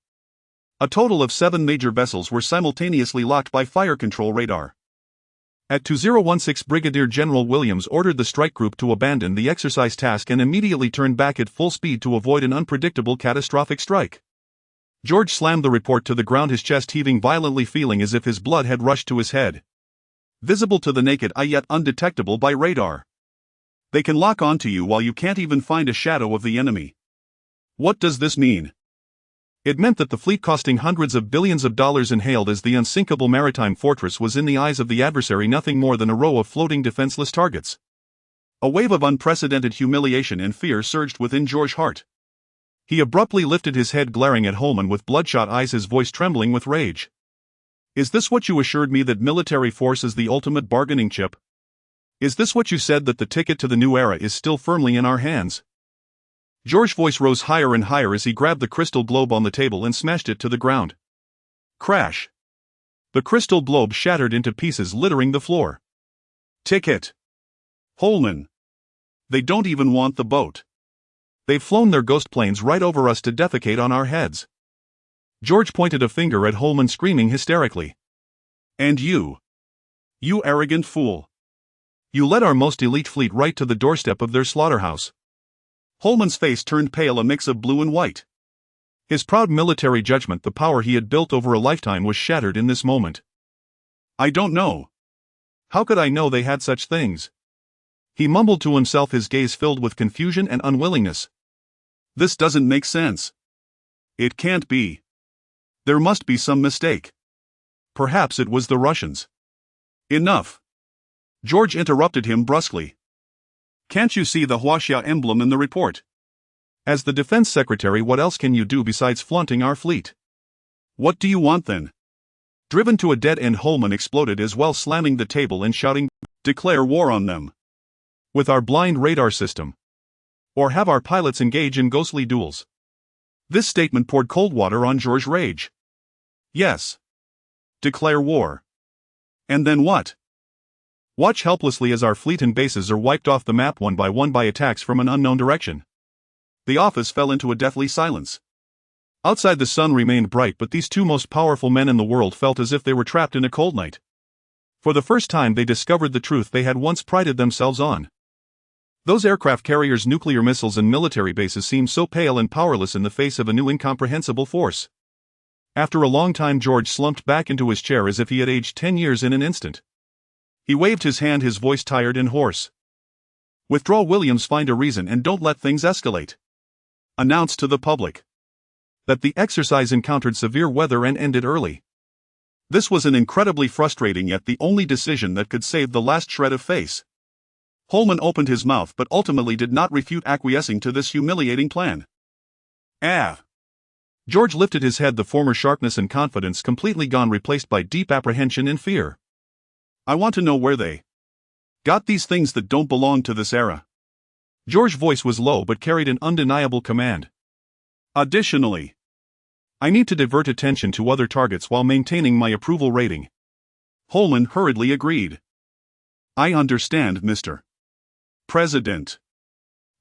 A total of 7 major vessels were simultaneously locked by fire control radar. At 2016 Brigadier General Williams ordered the strike group to abandon the exercise task and immediately turn back at full speed to avoid an unpredictable catastrophic strike. Georges slammed the report to the ground, his chest heaving violently, feeling as if his blood had rushed to his head. Visible to the naked eye yet undetectable by radar. They can lock onto you while you can't even find a shadow of the enemy. What does this mean? It meant that the fleet costing hundreds of billions of dollars and hailed as the unsinkable maritime fortress was in the eyes of the adversary nothing more than a row of floating defenseless targets. A wave of unprecedented humiliation and fear surged within Georges' heart. He abruptly lifted his head, glaring at Holman with bloodshot eyes, his voice trembling with rage. Is this what you assured me, that military force is the ultimate bargaining chip? Is this what you said, that the ticket to the new era is still firmly in our hands? Georges' voice rose higher and higher as he grabbed the crystal globe on the table and smashed it to the ground. Crash! The crystal globe shattered into pieces, littering the floor. Ticket! Holman! They don't even want the boat. They've flown their ghost planes right over us to defecate on our heads. Georges pointed a finger at Holman, screaming hysterically. And you arrogant fool! You led our most elite fleet right to the doorstep of their slaughterhouse. Holman's face turned pale, a mix of blue and white. His proud military judgment, the power he had built over a lifetime, was shattered in this moment. I don't know. How could I know they had such things? He mumbled to himself, his gaze filled with confusion and unwillingness. This doesn't make sense. It can't be. There must be some mistake. Perhaps it was the Russians. Enough! Georges interrupted him brusquely. Can't you see the Huaxia emblem in the report? As the defense secretary, what else can you do besides flaunting our fleet? What do you want then? Driven to a dead end, Holman exploded as well, slamming the table and shouting, Declare war on them. With our blind radar system. Or have our pilots engage in ghostly duels. This statement poured cold water on Georges' rage. Yes. Declare war. And then what? Watch helplessly as our fleet and bases are wiped off the map one by attacks from an unknown direction. The office fell into a deathly silence. Outside the sun remained bright, but these two most powerful men in the world felt as if they were trapped in a cold night. For the first time they discovered the truth they had once prided themselves on. Those aircraft carriers, nuclear missiles and military bases seemed so pale and powerless in the face of a new incomprehensible force. After a long time, Georges slumped back into his chair as if he had aged 10 years in an instant. He waved his hand, his voice tired and hoarse. Withdraw, Williams, find a reason and don't let things escalate. Announce to the public that the exercise encountered severe weather and ended early. This was an incredibly frustrating yet the only decision that could save the last shred of face. Holman opened his mouth but ultimately did not refute acquiescing to this humiliating plan. Georges lifted his head, the former sharpness and confidence completely gone, replaced by deep apprehension and fear. I want to know where they got these things that don't belong to this era. Georges' voice was low but carried an undeniable command. Additionally, I need to divert attention to other targets while maintaining my approval rating. Holman hurriedly agreed. I understand, Mr. President.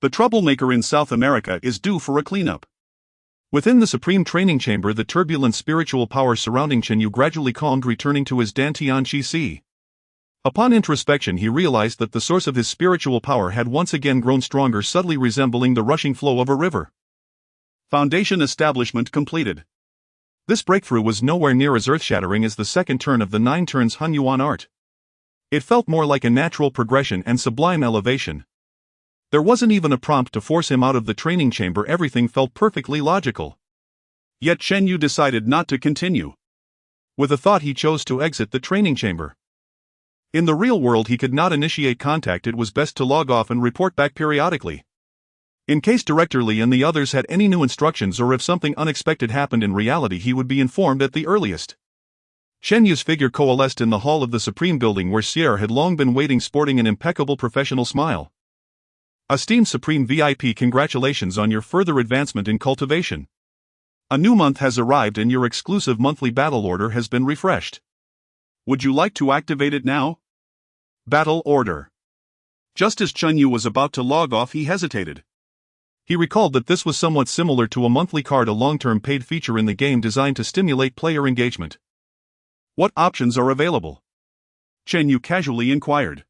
The troublemaker in South America is due for a cleanup. Within the Supreme Training Chamber, the turbulent spiritual power surrounding Chen Yu gradually calmed, returning to his Dantian Qi Si. Upon introspection he realized that the source of his spiritual power had once again grown stronger, subtly resembling the rushing flow of a river. Foundation establishment completed. This breakthrough was nowhere near as earth-shattering as the second turn of the 9 turns Hun Yuan art. It felt more like a natural progression and sublime elevation. There wasn't even a prompt to force him out of the training chamber, everything felt perfectly logical. Yet Chen Yu decided not to continue. With a thought he chose to exit the training chamber. In the real world he could not initiate contact, it was best to log off and report back periodically. In case Director Li and the others had any new instructions or if something unexpected happened in reality, he would be informed at the earliest. Chen Yu's figure coalesced in the hall of the Supreme Building where Sierra had long been waiting, sporting an impeccable professional smile. Esteemed Supreme VIP, congratulations on your further advancement in cultivation. A new month has arrived and your exclusive monthly battle order has been refreshed. Would you like to activate it now? Battle order. Just as Chen Yu was about to log off, he hesitated. He recalled that this was somewhat similar to a monthly card, a long-term paid feature in the game designed to stimulate player engagement. What options are available? Chen Yu casually inquired.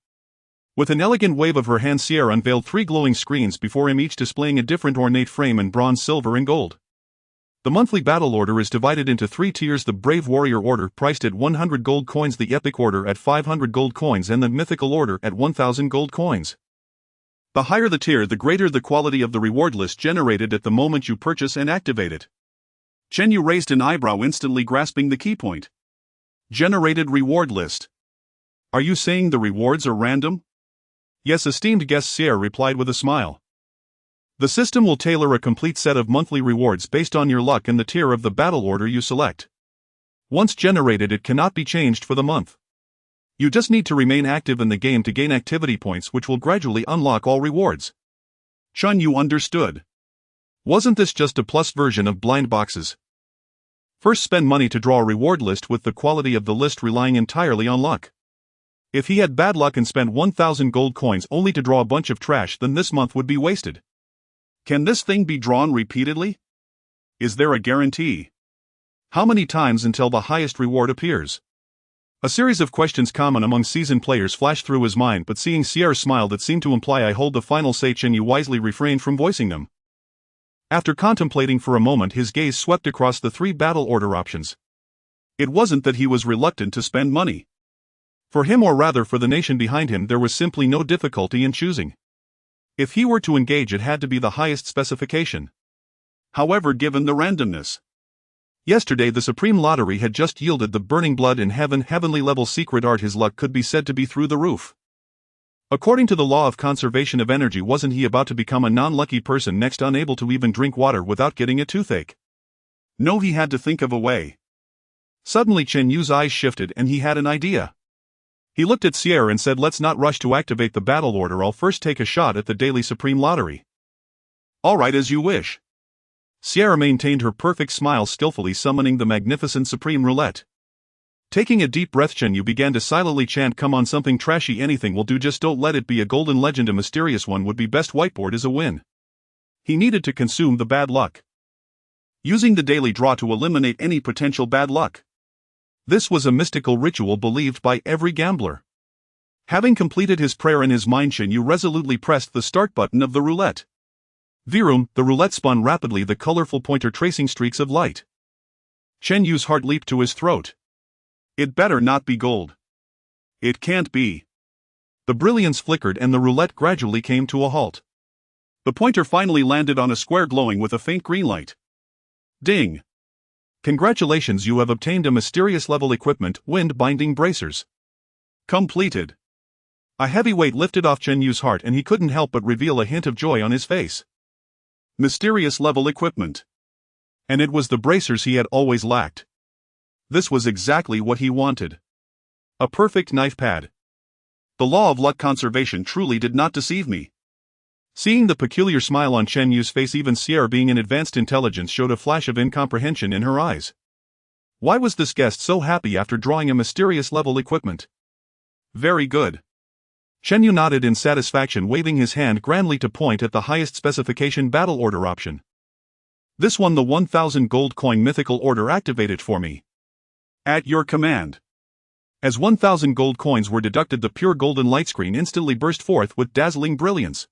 With an elegant wave of her hand, Sierra unveiled 3 glowing screens before him, each displaying a different ornate frame in bronze, silver and gold. The monthly battle order is divided into 3 tiers: the Brave Warrior Order, priced at 100 gold coins, the Epic Order at 500 gold coins, and the Mythical Order at 1000 gold coins. The higher the tier, the greater the quality of the reward list generated at the moment you purchase and activate it. Chen Yu raised an eyebrow, instantly grasping the key point. Generated reward list. Are you saying the rewards are random? Yes, esteemed guest, Sierra replied with a smile. The system will tailor a complete set of monthly rewards based on your luck and the tier of the battle order you select. Once generated, it cannot be changed for the month. You just need to remain active in the game to gain activity points, which will gradually unlock all rewards. Chen Yu understood. Wasn't this just a plus version of blind boxes? First spend money to draw a reward list, with the quality of the list relying entirely on luck. If he had bad luck and spent 1000 gold coins only to draw a bunch of trash, then this month would be wasted. Can this thing be drawn repeatedly? Is there a guarantee? How many times until the highest reward appears? A series of questions common among seasoned players flashed through his mind, but seeing Sierra's smile that seemed to imply "I hold the final say," Chen Yu wisely refrained from voicing them. After contemplating for a moment, his gaze swept across the 3 battle order options. It wasn't that he was reluctant to spend money. For him, or rather for the nation behind him, there was simply no difficulty in choosing. If he were to engage, it had to be the highest specification. However, given the randomness. Yesterday the Supreme Lottery had just yielded the Burning Blood in Heaven heavenly level secret art. His luck could be said to be through the roof. According to the law of conservation of energy, wasn't he about to become a non-lucky person next, unable to even drink water without getting a toothache? No, he had to think of a way. Suddenly Chen Yu's eyes shifted and he had an idea. He looked at Sierra and said, "Let's not rush to activate the battle order. I'll first take a shot at the daily Supreme Lottery." All right, as you wish. Sierra maintained her perfect smile, skillfully summoning the magnificent Supreme Roulette. Taking a deep breath, Chen Yu began to silently chant, "Come on, something trashy, anything will do, just don't let it be a golden legend, a mysterious one would be best, whiteboard is a win." He needed to consume the bad luck, using the daily draw to eliminate any potential bad luck. This was a mystical ritual believed by every gambler. Having completed his prayer in his mind, Chen Yu resolutely pressed the start button of the roulette. Virum, the roulette spun rapidly, the colorful pointer tracing streaks of light. Chen Yu's heart leaped to his throat. It better not be gold. It can't be. The brilliance flickered and the roulette gradually came to a halt. The pointer finally landed on a square glowing with a faint green light. Ding! Congratulations, you have obtained a mysterious level equipment, Wind Binding Bracers. Completed. A heavy weight lifted off Chen Yu's heart and he couldn't help but reveal a hint of joy on his face. Mysterious level equipment. And it was the bracers he had always lacked. This was exactly what he wanted. A perfect knife pad. The law of luck conservation truly did not deceive me. Seeing the peculiar smile on Chen Yu's face, even Sierra, being an advanced intelligence, showed a flash of incomprehension in her eyes. Why was this guest so happy after drawing a mysterious level equipment? Very good. Chen Yu nodded in satisfaction, waving his hand grandly to point at the highest specification battle order option. This one, the 1000 gold coin mythical order, activated for me. At your command. As 1,000 gold coins were deducted, the pure golden light screen instantly burst forth with dazzling brilliance.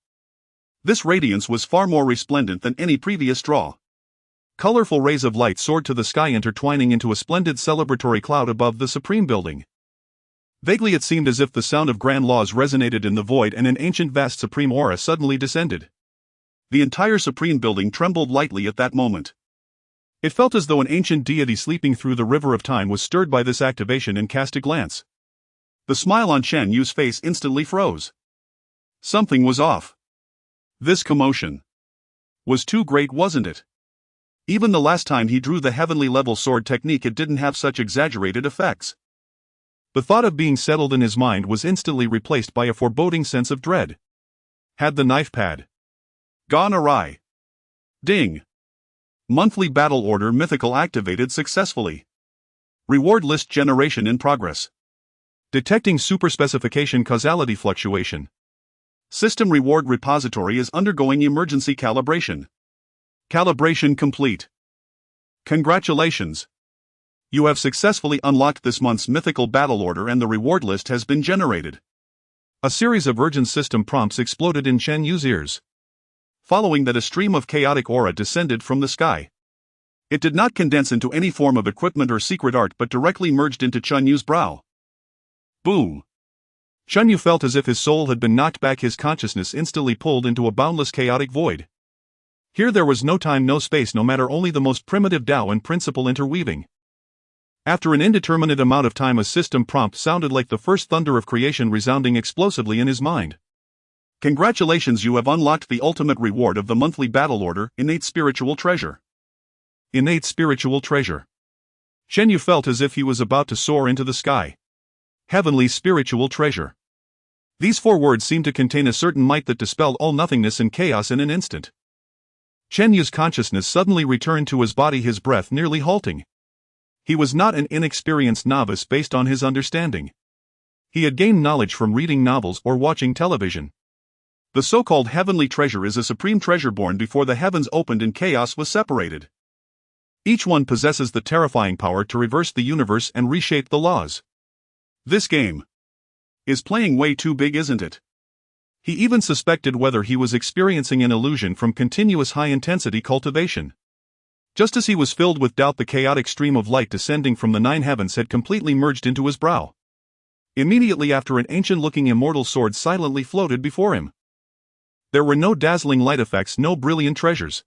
This radiance was far more resplendent than any previous draw. Colorful rays of light soared to the sky, intertwining into a splendid celebratory cloud above the Supreme Building. Vaguely it seemed as if the sound of grand laws resonated in the void and an ancient vast supreme aura suddenly descended. The entire Supreme Building trembled lightly at that moment. It felt as though an ancient deity sleeping through the river of time was stirred by this activation and cast a glance. The smile on Chen Yu's face instantly froze. Something was off. This commotion was too great, wasn't it? Even the last time he drew the heavenly level sword technique, it didn't have such exaggerated effects. The thought of being settled in his mind was instantly replaced by a foreboding sense of dread. Had the knife pad gone awry? Ding! Monthly battle order mythical activated successfully. Reward list generation in progress. Detecting super specification causality fluctuation. System reward repository is undergoing emergency calibration. Calibration complete. Congratulations! You have successfully unlocked this month's mythical battle order and the reward list has been generated. A series of urgent system prompts exploded in Chen Yu's ears. Following that, a stream of chaotic aura descended from the sky. It did not condense into any form of equipment or secret art but directly merged into Chen Yu's brow. Boom! Chen Yu felt as if his soul had been knocked back, his consciousness instantly pulled into a boundless chaotic void. Here there was no time, no space, no matter, only the most primitive Tao and principle interweaving. After an indeterminate amount of time, a system prompt sounded like the first thunder of creation resounding explosively in his mind. Congratulations, you have unlocked the ultimate reward of the monthly battle order, innate spiritual treasure. Innate spiritual treasure. Chen Yu felt as if he was about to soar into the sky. Heavenly spiritual treasure. These 4 words seemed to contain a certain might that dispelled all nothingness and chaos in an instant. Chen Yu's consciousness suddenly returned to his body, his breath nearly halting. He was not an inexperienced novice based on his understanding. He had gained knowledge from reading novels or watching television. The so-called heavenly treasure is a supreme treasure born before the heavens opened and chaos was separated. Each one possesses the terrifying power to reverse the universe and reshape the laws. This game is playing way too big, isn't it? He even suspected whether he was experiencing an illusion from continuous high-intensity cultivation. Just as he was filled with doubt, the chaotic stream of light descending from the 9 heavens had completely merged into his brow. Immediately after, an ancient-looking immortal sword silently floated before him. There were no dazzling light effects, no brilliant treasures.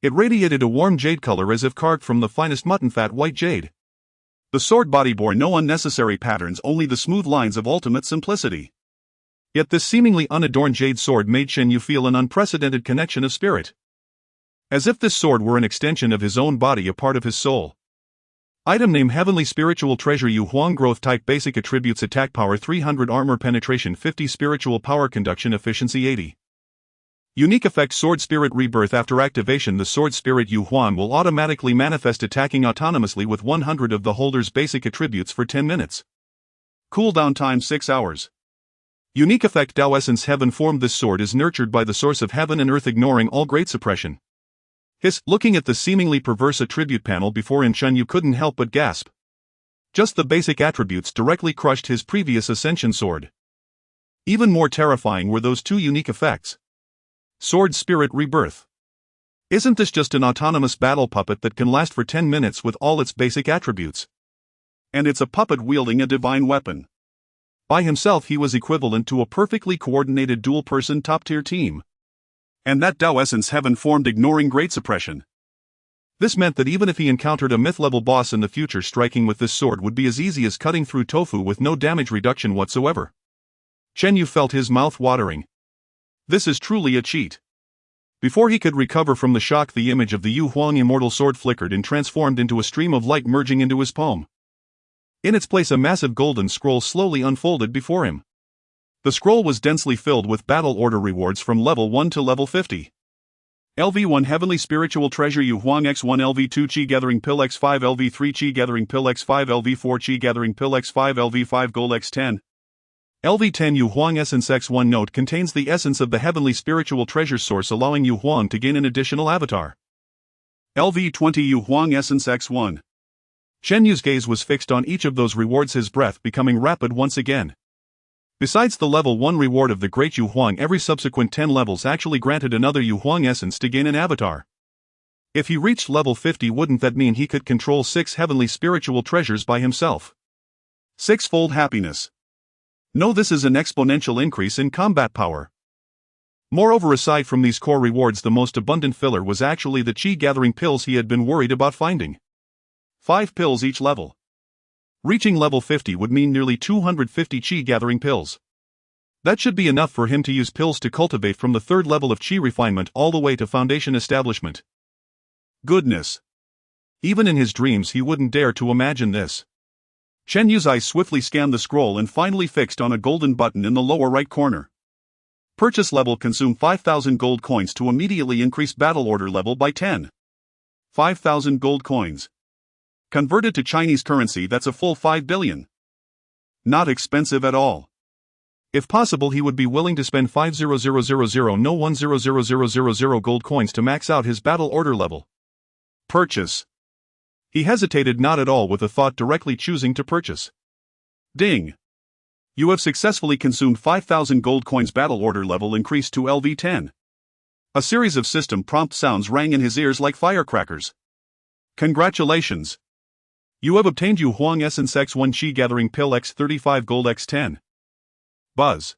It radiated a warm jade color as if carved from the finest mutton fat white jade. The sword body bore no unnecessary patterns, only the smooth lines of ultimate simplicity. Yet this seemingly unadorned jade sword made Chen Yu feel an unprecedented connection of spirit. As if this sword were an extension of his own body, a part of his soul. Item name: Heavenly Spiritual Treasure. Yu Huang. Growth type: basic. Attributes: attack power 300, armor penetration 50, spiritual power conduction efficiency 80. Unique effect: Sword Spirit Rebirth. After activation, the Sword Spirit Yu Huang will automatically manifest, attacking autonomously with 100 of the holder's basic attributes for 10 minutes. Cooldown time 6 hours. Unique effect: Tao Essence Heaven formed. This sword is nurtured by the source of heaven and earth, ignoring all great suppression. Looking at the seemingly perverse attribute panel before him, Chen Yu couldn't help but gasp. Just the basic attributes directly crushed his previous Ascension sword. Even more terrifying were those 2 unique effects. Sword Spirit Rebirth. Isn't this just an autonomous battle puppet that can last for 10 minutes with all its basic attributes? And it's a puppet wielding a divine weapon. By himself he was equivalent to a perfectly coordinated dual-person top-tier team. And that Tao Essence Heaven formed ignoring great suppression. This meant that even if he encountered a myth-level boss in the future, striking with this sword would be as easy as cutting through tofu with no damage reduction whatsoever. Chen Yu felt his mouth watering. This is truly a cheat. Before he could recover from the shock, the image of the Yu Huang immortal sword flickered and transformed into a stream of light, merging into his palm. In its place, a massive golden scroll slowly unfolded before him. The scroll was densely filled with battle order rewards from level 1 to level 50. LV1 Heavenly Spiritual Treasure Yu Huang X1 LV2 Chi Gathering Pill X5 LV3 Chi Gathering Pill X5 LV4 Chi Gathering Pill X5 LV5 Gold X10 LV10 Yu Huang Essence X1 Note contains the essence of the Heavenly Spiritual Treasure source, allowing Yu Huang to gain an additional avatar. LV20 Yu Huang Essence X1 Chen Yu's gaze was fixed on each of those rewards, his breath becoming rapid once again. Besides the level 1 reward of the Great Yu Huang, every subsequent 10 levels actually granted another Yu Huang essence to gain an avatar. If he reached level 50, wouldn't that mean he could control 6 heavenly spiritual treasures by himself? 6-fold happiness. No, this is an exponential increase in combat power. Moreover, aside from these core rewards, the most abundant filler was actually the chi-gathering pills he had been worried about finding. 5 pills each level. Reaching level 50 would mean nearly 250 chi-gathering pills. That should be enough for him to use pills to cultivate from the 3rd level of chi refinement all the way to foundation establishment. Goodness. Even in his dreams he wouldn't dare to imagine this. Chen Yu's eyes swiftly scanned the scroll and finally fixed on a golden button in the lower right corner. Purchase level: consume 5,000 gold coins to immediately increase battle order level by 10. 5,000 gold coins. Converted to Chinese currency, that's a full 5 billion. Not expensive at all. If possible, he would be willing to spend 100,000 gold coins to max out his battle order level. Purchase. He hesitated not at all with the thought, directly choosing to purchase. Ding. You have successfully consumed 5,000 gold coins. Battle order level increased to LV10. A series of system prompt sounds rang in his ears like firecrackers. Congratulations. You have obtained Yu Huang Essence X1 Chi Gathering Pill X35 Gold X10. Buzz.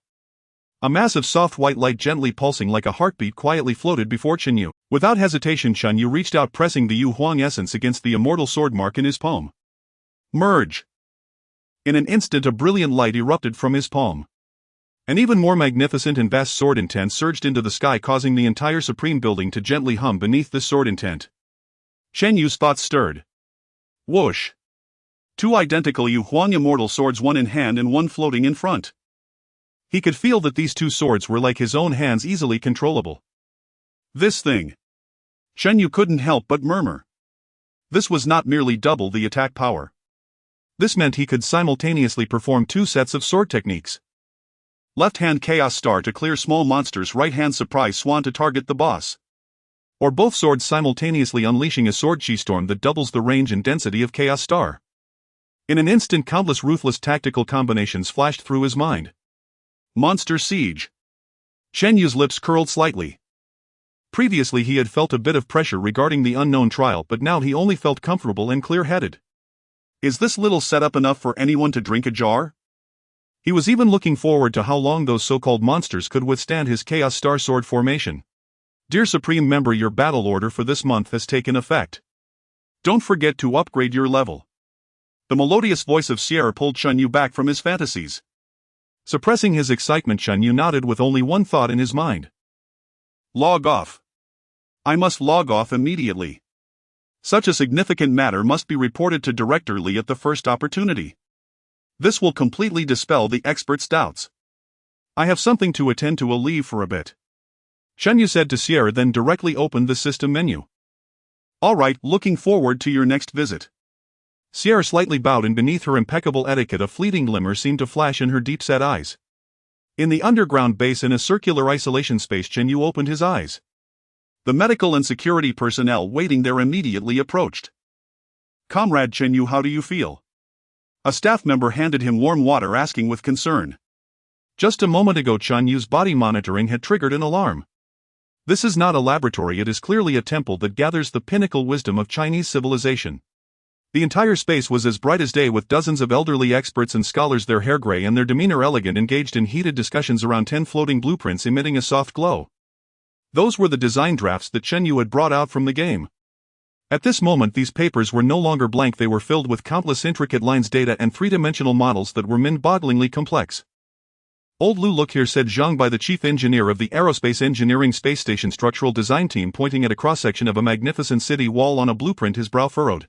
A mass of soft white light gently pulsing like a heartbeat quietly floated before Chen Yu. Without hesitation, Chen Yu reached out, pressing the Yu Huang Essence against the immortal sword mark in his palm. Merge. In an instant a brilliant light erupted from his palm. An even more magnificent and vast sword intent surged into the sky, causing the entire supreme building to gently hum beneath this sword intent. Chen Yu's thoughts stirred. Whoosh. 2 identical Yu Huang immortal swords, one in hand and one floating in front. He could feel that these 2 swords were like his own hands, easily controllable. This thing. Chen Yu couldn't help but murmur. This was not merely double the attack power. This meant he could simultaneously perform 2 sets of sword techniques. Left hand Chaos Star to clear small monsters, right hand Surprise Swan to target the boss. Or both swords simultaneously, unleashing a sword chi storm that doubles the range and density of Chaos Star. In an instant, countless ruthless tactical combinations flashed through his mind. Monster Siege. Chen Yu's lips curled slightly. Previously he had felt a bit of pressure regarding the unknown trial, but now he only felt comfortable and clear-headed. Is this little setup enough for anyone to drink a jar? He was even looking forward to how long those so-called monsters could withstand his Chaos Star sword formation. Dear Supreme Member, your battle order for this month has taken effect. Don't forget to upgrade your level. The melodious voice of Sierra pulled Chen Yu back from his fantasies. Suppressing his excitement, Chen Yu nodded with only one thought in his mind. Log off. I must log off immediately. Such a significant matter must be reported to Director Li at the first opportunity. This will completely dispel the expert's doubts. I have something to attend to. I'll leave for a bit. Chen Yu said to Sierra, then directly opened the system menu. All right, looking forward to your next visit. Sierra slightly bowed, and beneath her impeccable etiquette a fleeting glimmer seemed to flash in her deep-set eyes. In the underground base, in a circular isolation space, Chen Yu opened his eyes. The medical and security personnel waiting there immediately approached. Comrade Chen Yu, how do you feel? A staff member handed him warm water, asking with concern. Just a moment ago Chen Yu's body monitoring had triggered an alarm. This is not a laboratory, it is clearly a temple that gathers the pinnacle wisdom of Chinese civilization. The entire space was as bright as day, with dozens of elderly experts and scholars, their hair gray and their demeanor elegant, engaged in heated discussions around 10 floating blueprints emitting a soft glow. Those were the design drafts that Chen Yu had brought out from the game. At this moment these papers were no longer blank, they were filled with countless intricate lines, data and three-dimensional models that were mind-bogglingly complex. Old Lu, look here, said Zhang Bai, the chief engineer of the Aerospace Engineering Space Station structural design team, pointing at a cross-section of a magnificent city wall on a blueprint, his brow furrowed.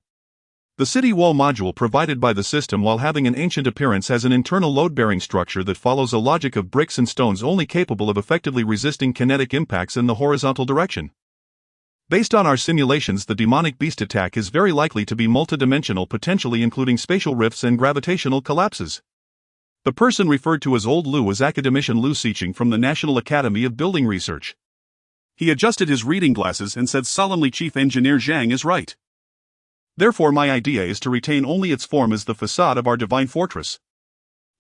The city wall module provided by the system, while having an ancient appearance, has an internal load-bearing structure that follows a logic of bricks and stones, only capable of effectively resisting kinetic impacts in the horizontal direction. Based on our simulations, the demonic beast attack is very likely to be multidimensional, potentially including spatial rifts and gravitational collapses. The person referred to as Old Lu was academician Lu Xiqing from the National Academy of Building Research. He adjusted his reading glasses and said solemnly, Chief Engineer Zhang is right. Therefore my idea is to retain only its form as the facade of our divine fortress.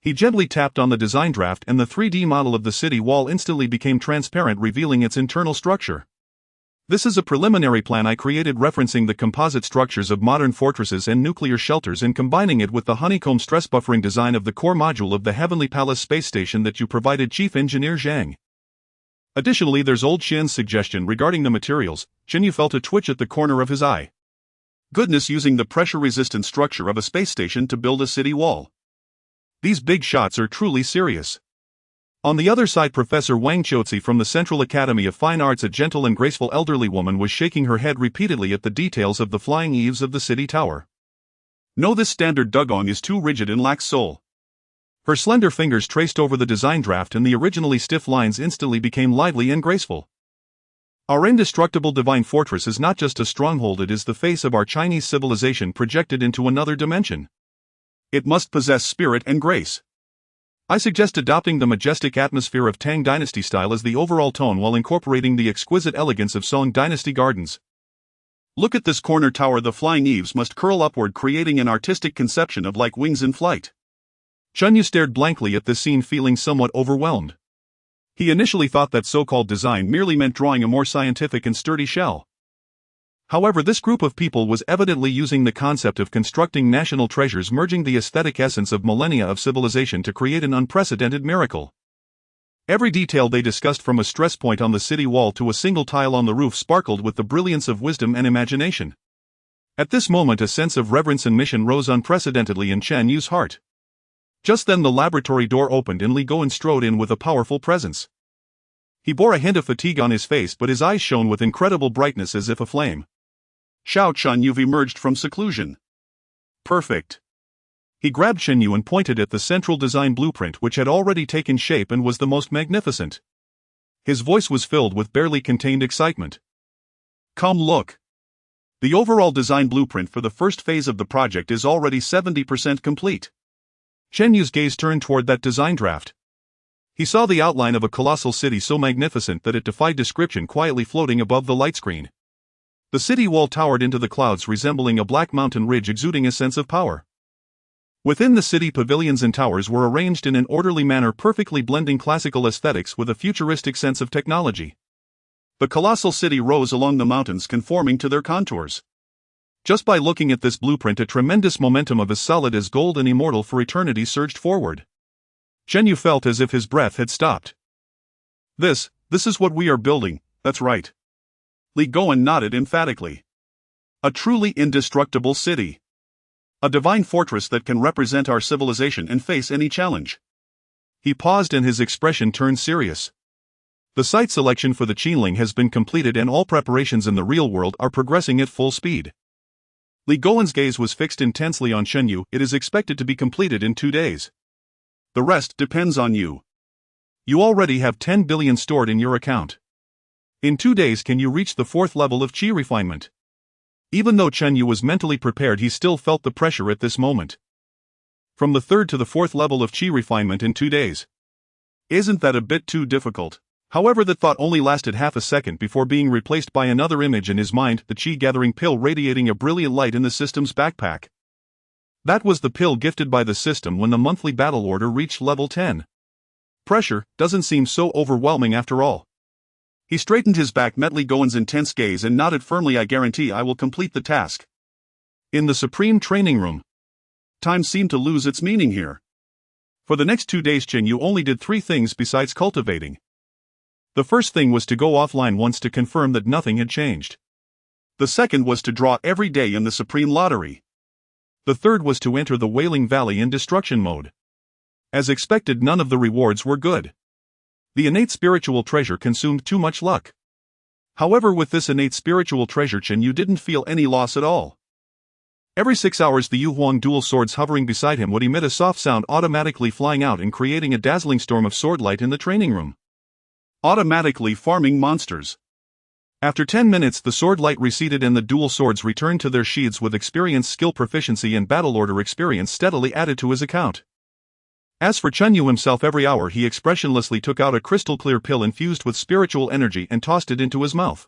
He gently tapped on the design draft and the 3D model of the city wall instantly became transparent, revealing its internal structure. This is a preliminary plan I created referencing the composite structures of modern fortresses and nuclear shelters and combining it with the honeycomb stress buffering design of the core module of the Heavenly Palace space station that you provided, Chief Engineer Zhang. Additionally, there's old Xian's suggestion regarding the materials. Yu felt a twitch at the corner of his eye. Goodness, using the pressure-resistant structure of a space station to build a city wall. These big shots are truly serious. On the other side, Professor Wang Qiuzi from the Central Academy of Fine Arts, a gentle and graceful elderly woman, was shaking her head repeatedly at the details of the flying eaves of the city tower. No, this standard dugong is too rigid and lacks soul. Her slender fingers traced over the design draft and the originally stiff lines instantly became lively and graceful. Our indestructible divine fortress is not just a stronghold, it is the face of our Chinese civilization projected into another dimension. It must possess spirit and grace. I suggest adopting the majestic atmosphere of Tang Dynasty style as the overall tone while incorporating the exquisite elegance of Song Dynasty gardens. Look at this corner tower, the flying eaves must curl upward, creating an artistic conception of like wings in flight. Yu stared blankly at this scene, feeling somewhat overwhelmed. He initially thought that so-called design merely meant drawing a more scientific and sturdy shell. However, this group of people was evidently using the concept of constructing national treasures, merging the aesthetic essence of millennia of civilization to create an unprecedented miracle. Every detail they discussed, from a stress point on the city wall to a single tile on the roof, sparkled with the brilliance of wisdom and imagination. At this moment, a sense of reverence and mission rose unprecedentedly in Chen Yu's heart. Just then the laboratory door opened and Li Goen strode in with a powerful presence. He bore a hint of fatigue on his face, but his eyes shone with incredible brightness as if aflame. Xiao Chun, you've emerged from seclusion. Perfect. He grabbed Chen Yu and pointed at the central design blueprint, which had already taken shape and was the most magnificent. His voice was filled with barely contained excitement. Come look. The overall design blueprint for the first phase of the project is already 70% complete. Chen Yu's gaze turned toward that design draft. He saw the outline of a colossal city so magnificent that it defied description, quietly floating above the light screen. The city wall towered into the clouds, resembling a black mountain ridge exuding a sense of power. Within the city, pavilions and towers were arranged in an orderly manner, perfectly blending classical aesthetics with a futuristic sense of technology. The colossal city rose along the mountains, conforming to their contours. Just by looking at this blueprint, a tremendous momentum of as solid as gold and immortal for eternity surged forward. Chen Yu felt as if his breath had stopped. This is what we are building, that's right. Li Goen nodded emphatically. A truly indestructible city. A divine fortress that can represent our civilization and face any challenge. He paused and his expression turned serious. The site selection for the Qinling has been completed and all preparations in the real world are progressing at full speed. Li Goen's gaze was fixed intensely on Chen Yu. It is expected to be completed in 2 days. The rest depends on you. You already have 10 billion stored in your account. In 2 days can you reach the 4th level of Qi refinement? Even though Chen Yu was mentally prepared, he still felt the pressure at this moment. From the 3rd to the 4th level of Qi refinement in 2 days. Isn't that a bit too difficult? However, that thought only lasted half a second before being replaced by another image in his mind, the Qi-gathering pill radiating a brilliant light in the system's backpack. That was the pill gifted by the system when the monthly battle order reached level 10. Pressure doesn't seem so overwhelming after all. He straightened his back, met Li Goen's intense gaze and nodded firmly. I guarantee I will complete the task. In the Supreme Training Room. Time seemed to lose its meaning here. For the next 2 days Chen Yu only did 3 things besides cultivating. The first thing was to go offline once to confirm that nothing had changed. The second was to draw every day in the Supreme Lottery. The third was to enter the Wailing Valley in destruction mode. As expected, none of the rewards were good. The innate spiritual treasure consumed too much luck. However, with this innate spiritual treasure, Chen Yu didn't feel any loss at all. Every 6 hours the Yu Huang dual swords hovering beside him would emit a soft sound, automatically flying out and creating a dazzling storm of sword light in the training room. Automatically farming monsters. After 10 minutes the sword light receded and the dual swords returned to their sheaths with experience, skill, proficiency and battle order experience steadily added to his account. As for Chen Yu himself, every hour he expressionlessly took out a crystal clear pill infused with spiritual energy and tossed it into his mouth.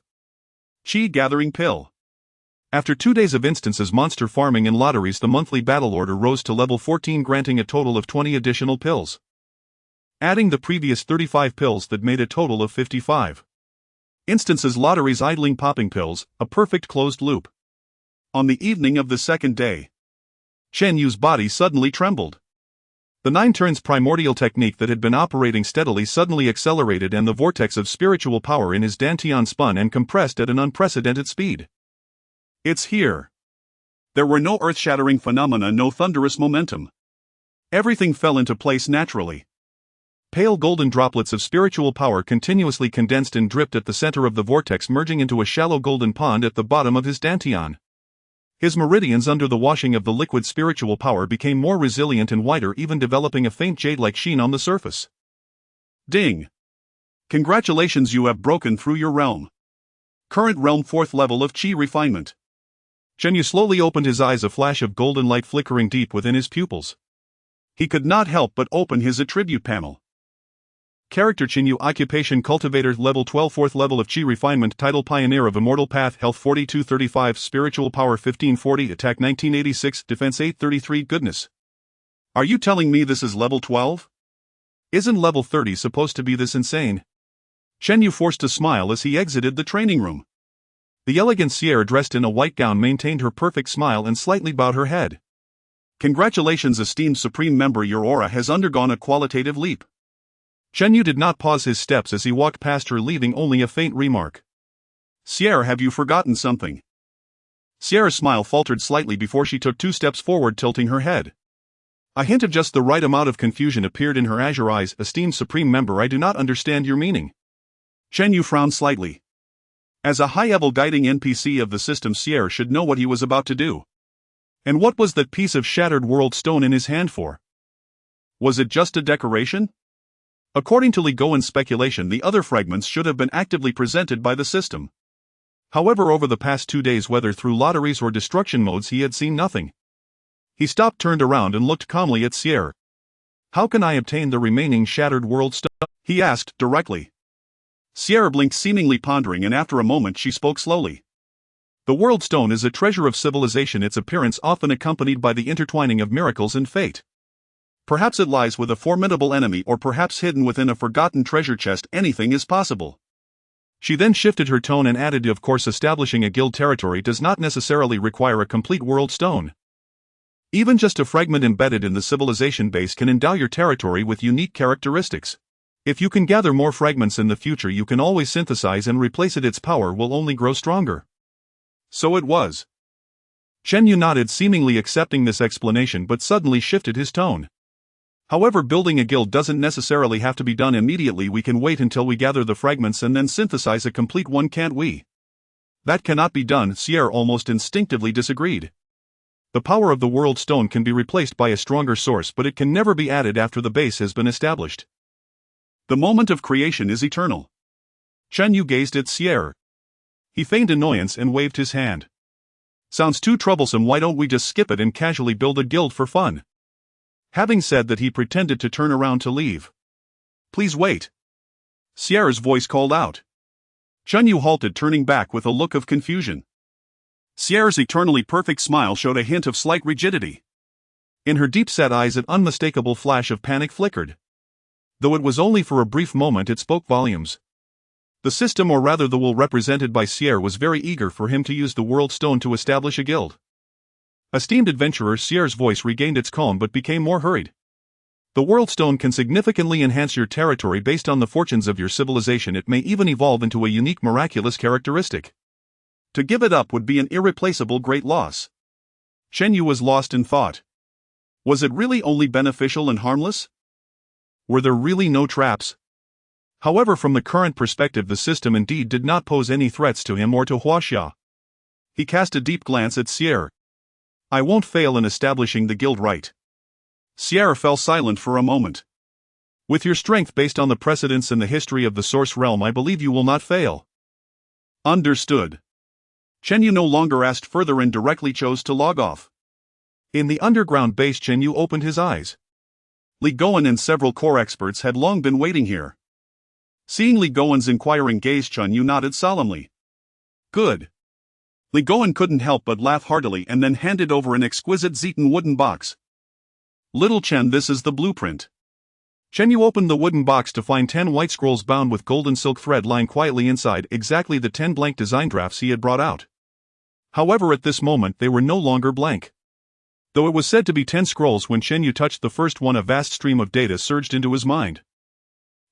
Qi gathering pill. After 2 days of instances monster farming and lotteries, the monthly battle order rose to level 14, granting a total of 20 additional pills. Adding the previous 35 pills, that made a total of 55. Instances, lotteries, idling, popping pills, a perfect closed loop. On the evening of the second day, Chen Yu's body suddenly trembled. The 9 turns primordial technique that had been operating steadily suddenly accelerated, and the vortex of spiritual power in his dantian spun and compressed at an unprecedented speed. It's here. There were no earth-shattering phenomena, no thunderous momentum. Everything fell into place naturally. Pale golden droplets of spiritual power continuously condensed and dripped at the center of the vortex, merging into a shallow golden pond at the bottom of his dantian. His meridians under the washing of the liquid spiritual power became more resilient and wider, even developing a faint jade-like sheen on the surface. Ding! Congratulations, you have broken through your realm. Current realm 4th level of Qi refinement. Chen Yu slowly opened his eyes, a flash of golden light flickering deep within his pupils. He could not help but open his attribute panel. Character: Chen Yu. Occupation: Cultivator. Level 12, 4th level of Qi refinement. Title: Pioneer of Immortal Path. Health 4235, Spiritual Power 1540, Attack 1986, Defense 833. Goodness. Are you telling me this is level 12? Isn't level 30 supposed to be this insane? Chen Yu forced a smile as he exited the training room. The elegant Sierra, dressed in a white gown, maintained her perfect smile and slightly bowed her head. Congratulations, esteemed Supreme Member, your aura has undergone a qualitative leap. Chen Yu did not pause his steps as he walked past her, leaving only a faint remark. Sierra, have you forgotten something? Sierra's smile faltered slightly before she took 2 steps forward, tilting her head. A hint of just the right amount of confusion appeared in her azure eyes. Esteemed Supreme Member, I do not understand your meaning. Chen Yu frowned slightly. As a high-level guiding NPC of the system, Sierra should know what he was about to do. And what was that piece of shattered world stone in his hand for? Was it just a decoration? According to Li Gowen's speculation, the other fragments should have been actively presented by the system. However, over the past 2 days, whether through lotteries or destruction modes, he had seen nothing. He stopped, turned around, and looked calmly at Sierra. How can I obtain the remaining shattered world stone? He asked directly. Sierra blinked, seemingly pondering, and after a moment she spoke slowly. The world stone is a treasure of civilization, its appearance often accompanied by the intertwining of miracles and fate. Perhaps it lies with a formidable enemy, or perhaps hidden within a forgotten treasure chest. Anything is possible. She then shifted her tone and added, of course, establishing a guild territory does not necessarily require a complete world stone. Even just a fragment embedded in the civilization base can endow your territory with unique characteristics. If you can gather more fragments in the future, you can always synthesize and replace it. Its power will only grow stronger. So it was. Chen Yu nodded, seemingly accepting this explanation, but suddenly shifted his tone. However, building a guild doesn't necessarily have to be done immediately. We can wait until we gather the fragments and then synthesize a complete one, can't we? That cannot be done, Sierra almost instinctively disagreed. The power of the world stone can be replaced by a stronger source, but it can never be added after the base has been established. The moment of creation is eternal. Chen Yu gazed at Sierra. He feigned annoyance and waved his hand. Sounds too troublesome. Why don't we just skip it and casually build a guild for fun? Having said that, he pretended to turn around to leave. Please wait. Sierra's voice called out. Chen Yu halted, turning back with a look of confusion. Sierra's eternally perfect smile showed a hint of slight rigidity. In her deep-set eyes, an unmistakable flash of panic flickered. Though it was only for a brief moment, it spoke volumes. The system, or rather the will represented by Sierra, was very eager for him to use the world stone to establish a guild. Esteemed adventurer, Sierra's voice regained its calm but became more hurried. The world stone can significantly enhance your territory based on the fortunes of your civilization. It may even evolve into a unique, miraculous characteristic. To give it up would be an irreplaceable great loss. Chen Yu was lost in thought. Was it really only beneficial and harmless? Were there really no traps? However, from the current perspective, the system indeed did not pose any threats to him or to Huaxia. He cast a deep glance at Sierra. I won't fail in establishing the guild, right? Sierra fell silent for a moment. With your strength based on the precedents and the history of the Source Realm, I believe you will not fail. Understood. Chen Yu no longer asked further and directly chose to log off. In the underground base, Chen Yu opened his eyes. Li Gowen and several core experts had long been waiting here. Seeing Li Gowen's inquiring gaze, Chen Yu nodded solemnly. Good. Li Goen couldn't help but laugh heartily and then handed over an exquisite Zetan wooden box. Little Chen, this is the blueprint. Chen Yu opened the wooden box to find 10 white scrolls bound with golden silk thread lying quietly inside, exactly the 10 blank design drafts he had brought out. However, at this moment they were no longer blank. Though it was said to be 10 scrolls, when Chen Yu touched the first one a vast stream of data surged into his mind.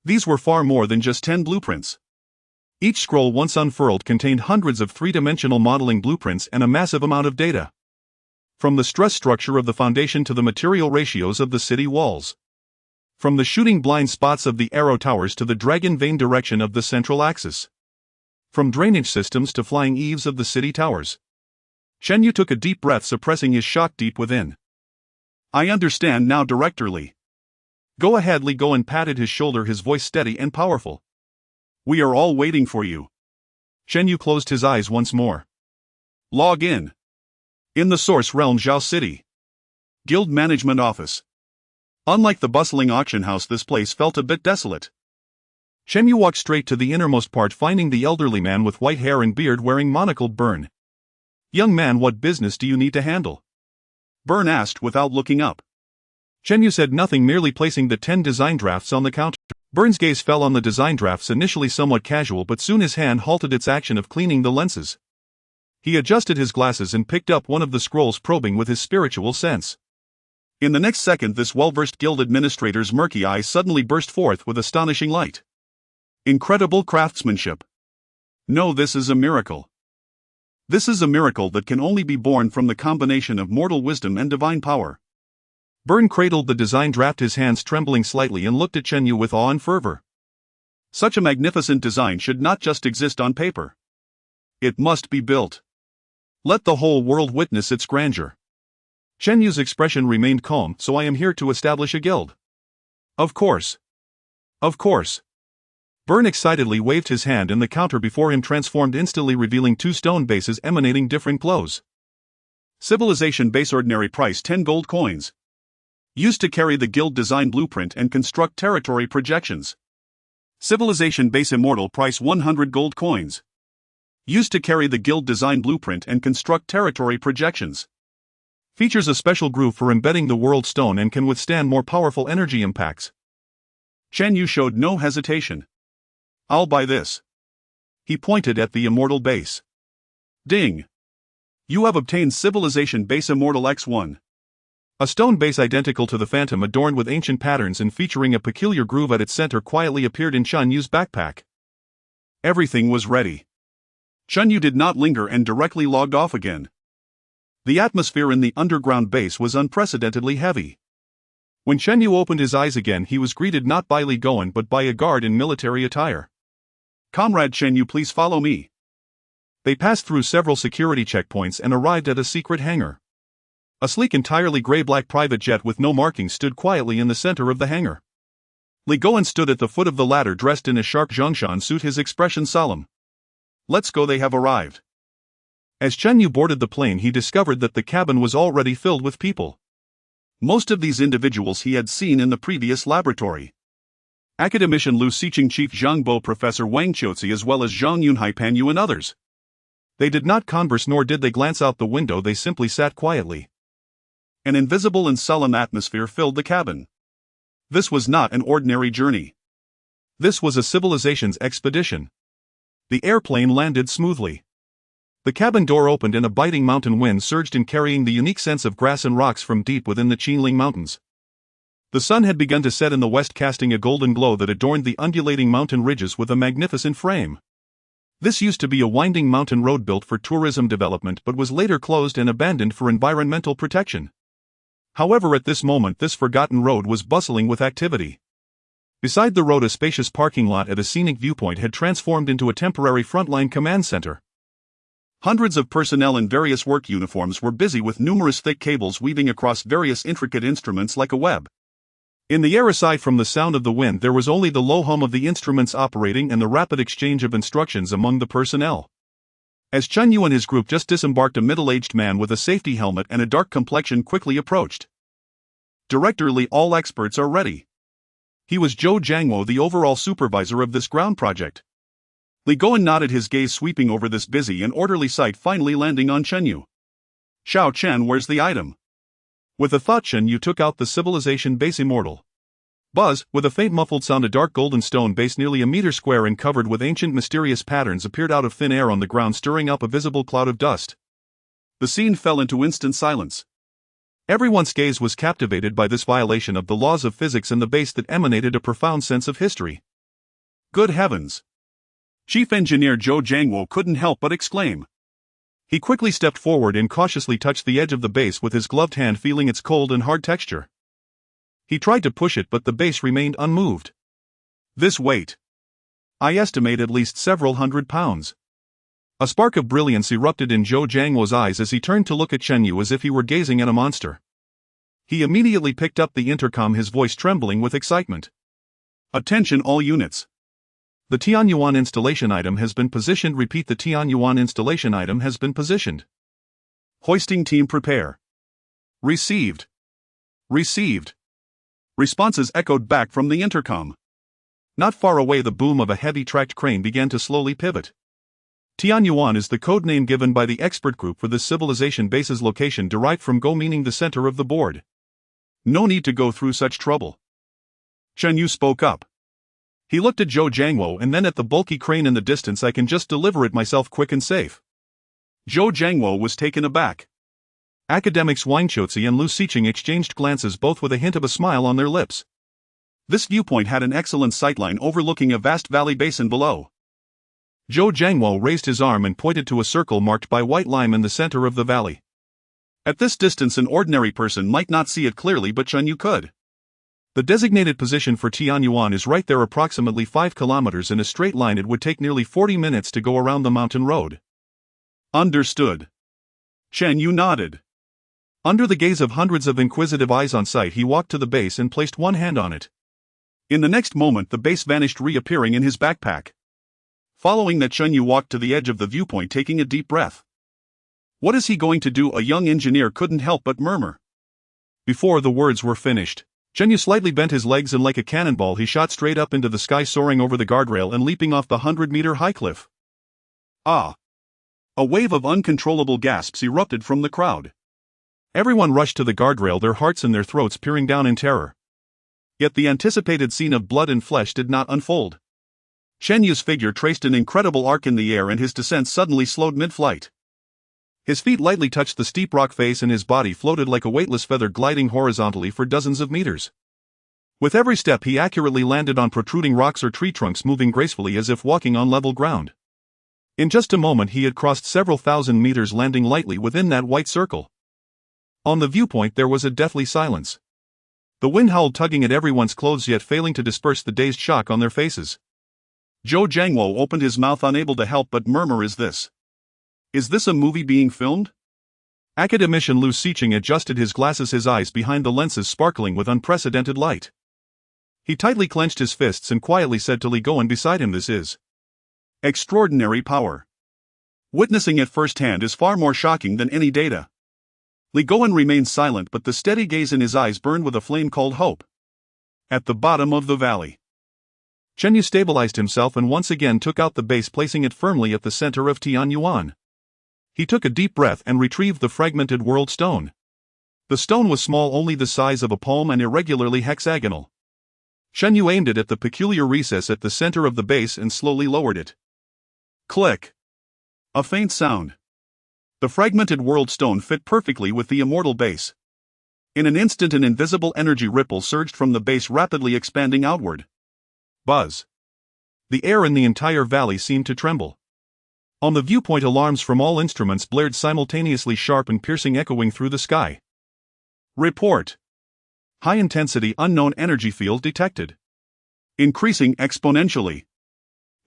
These were far more than just 10 blueprints. Each scroll, once unfurled, contained hundreds of three-dimensional modeling blueprints and a massive amount of data. From the stress structure of the foundation to the material ratios of the city walls. From the shooting blind spots of the arrow towers to the dragon vein direction of the central axis. From drainage systems to flying eaves of the city towers. Chen Yu took a deep breath, suppressing his shock deep within. I understand now, Director Li. Go ahead. Li Goen patted his shoulder, his voice steady and powerful. We are all waiting for you. Chen Yu closed his eyes once more. Log in. In the Source Realm, Zhao City. Guild Management Office. Unlike the bustling auction house, this place felt a bit desolate. Chen Yu walked straight to the innermost part, finding the elderly man with white hair and beard wearing monocle. Burn. Young man, what business do you need to handle? Burn asked without looking up. Chen Yu said nothing, merely placing the 10 design drafts on the counter. Burn's gaze fell on the design drafts, initially somewhat casual, but soon his hand halted its action of cleaning the lenses. He adjusted his glasses and picked up one of the scrolls, probing with his spiritual sense. In the next second, this well-versed guild administrator's murky eyes suddenly burst forth with astonishing light. Incredible craftsmanship. No, this is a miracle. This is a miracle that can only be born from the combination of mortal wisdom and divine power. Burn cradled the design draft, his hands trembling slightly, and looked at Chen Yu with awe and fervor. Such a magnificent design should not just exist on paper. It must be built. Let the whole world witness its grandeur. Chen Yu's expression remained calm. So I am here to establish a guild. Of course. Of course. Burn excitedly waved his hand, and the counter before him transformed instantly, revealing 2 stone bases emanating different glows. Civilization base, ordinary price 10 gold coins. Used to carry the guild design blueprint and construct territory projections. Civilization base, immortal, price 100 gold coins. Used to carry the guild design blueprint and construct territory projections. Features a special groove for embedding the world stone and can withstand more powerful energy impacts. Chen Yu showed no hesitation. I'll buy this. He pointed at the immortal base. Ding! You have obtained Civilization Base Immortal X1. A stone base identical to the Phantom, adorned with ancient patterns and featuring a peculiar groove at its center, quietly appeared in Chen Yu's backpack. Everything was ready. Chen Yu did not linger and directly logged off again. The atmosphere in the underground base was unprecedentedly heavy. When Chen Yu opened his eyes again, he was greeted not by Li Goen but by a guard in military attire. Comrade Chen Yu, please follow me. They passed through several security checkpoints and arrived at a secret hangar. A sleek, entirely gray-black private jet with no markings stood quietly in the center of the hangar. Li Goen stood at the foot of the ladder, dressed in a sharp Zhongshan suit, his expression solemn. Let's go, they have arrived. As Chen Yu boarded the plane, he discovered that the cabin was already filled with people. Most of these individuals he had seen in the previous laboratory. Academician Lu Xiqing, Chief Zhang Bo, Professor Wang Qiuzi, as well as Zhang Yunhai, Pan Yu, and others. They did not converse, nor did they glance out the window, they simply sat quietly. An invisible and solemn atmosphere filled the cabin. This was not an ordinary journey. This was a civilization's expedition. The airplane landed smoothly. The cabin door opened and a biting mountain wind surged in, carrying the unique scents of grass and rocks from deep within the Qinling Mountains. The sun had begun to set in the west, casting a golden glow that adorned the undulating mountain ridges with a magnificent frame. This used to be a winding mountain road built for tourism development but was later closed and abandoned for environmental protection. However, at this moment this forgotten road was bustling with activity. Beside the road, a spacious parking lot at a scenic viewpoint had transformed into a temporary frontline command center. Hundreds of personnel in various work uniforms were busy with numerous thick cables weaving across various intricate instruments like a web. In the air, aside from the sound of the wind, there was only the low hum of the instruments operating and the rapid exchange of instructions among the personnel. As Chen Yu and his group just disembarked, a middle-aged man with a safety helmet and a dark complexion quickly approached. Director Li, all experts are ready. He was Zhou Jiangwo, the overall supervisor of this ground project. Li Goen nodded, his gaze sweeping over this busy and orderly sight, finally landing on Chenyu. Xiao Chen, where's the item? With a thought, Chenyu took out the civilization base immortal. Buzz, with a faint muffled sound, a dark golden stone base nearly a meter square and covered with ancient mysterious patterns appeared out of thin air on the ground, stirring up a visible cloud of dust. The scene fell into instant silence. Everyone's gaze was captivated by this violation of the laws of physics and the base that emanated a profound sense of history. Good heavens! Chief Engineer Zhou Jiangwo couldn't help but exclaim. He quickly stepped forward and cautiously touched the edge of the base with his gloved hand, feeling its cold and hard texture. He tried to push it, but the base remained unmoved. This weight! I estimate at least several hundred pounds. A spark of brilliance erupted in Zhou Jiangwo's eyes as he turned to look at Chenyu as if he were gazing at a monster. He immediately picked up the intercom, his voice trembling with excitement. Attention all units. The Tianyuan installation item has been positioned. Repeat, the Tianyuan installation item has been positioned. Hoisting team prepare. Received. Received. Responses echoed back from the intercom. Not far away, the boom of a heavy tracked crane began to slowly pivot. Tianyuan is the code name given by the expert group for this civilization base's location, derived from Go, meaning the center of the board. No need to go through such trouble. Chenyu spoke up. He looked at Zhou Jiangwo and then at the bulky crane in the distance. I can just deliver it myself, quick and safe. Zhou Jiangwo was taken aback. Academics Wang Chotzi and Lu Siqing exchanged glances, both with a hint of a smile on their lips. This viewpoint had an excellent sightline overlooking a vast valley basin below. Zhou Jiangwo raised his arm and pointed to a circle marked by white lime in the center of the valley. At this distance, an ordinary person might not see it clearly, but Chenyu could. The designated position for Tianyuan is right there, approximately 5 kilometers in a straight line. It would take nearly 40 minutes to go around the mountain road. Understood. Chenyu nodded. Under the gaze of hundreds of inquisitive eyes on site, he walked to the base and placed one hand on it. In the next moment, the base vanished, reappearing in his backpack. Following that, Chenyu walked to the edge of the viewpoint, taking a deep breath. What is he going to do? A young engineer couldn't help but murmur. Before the words were finished, Chenyu slightly bent his legs and like a cannonball he shot straight up into the sky, soaring over the guardrail and leaping off the 100-meter high cliff. Ah! A wave of uncontrollable gasps erupted from the crowd. Everyone rushed to the guardrail, their hearts in their throats, peering down in terror. Yet the anticipated scene of blood and flesh did not unfold. Chenyu's figure traced an incredible arc in the air and his descent suddenly slowed mid-flight. His feet lightly touched the steep rock face and his body floated like a weightless feather, gliding horizontally for dozens of meters. With every step he accurately landed on protruding rocks or tree trunks, moving gracefully as if walking on level ground. In just a moment he had crossed several thousand meters, landing lightly within that white circle. On the viewpoint there was a deathly silence. The wind howled, tugging at everyone's clothes, yet failing to disperse the dazed shock on their faces. Zhou Jiangwo opened his mouth, unable to help but murmur, Is this a movie being filmed? Academician Lu Siqing adjusted his glasses, his eyes behind the lenses sparkling with unprecedented light. He tightly clenched his fists and quietly said to Li Goen beside him, This is extraordinary power. Witnessing it firsthand is far more shocking than any data. Li Goen remained silent, but the steady gaze in his eyes burned with a flame called hope. At the bottom of the valley, Chenyu stabilized himself and once again took out the base, placing it firmly at the center of Tianyuan. He took a deep breath and retrieved the fragmented world stone. The stone was small, only the size of a palm, and irregularly hexagonal. Chenyu aimed it at the peculiar recess at the center of the base and slowly lowered it. Click! A faint sound. The fragmented world stone fit perfectly with the immortal base. In an instant an invisible energy ripple surged from the base, rapidly expanding outward. Buzz! The air in the entire valley seemed to tremble. On the viewpoint alarms from all instruments blared simultaneously, sharp and piercing, echoing through the sky. Report. High-intensity unknown energy field detected. Increasing exponentially.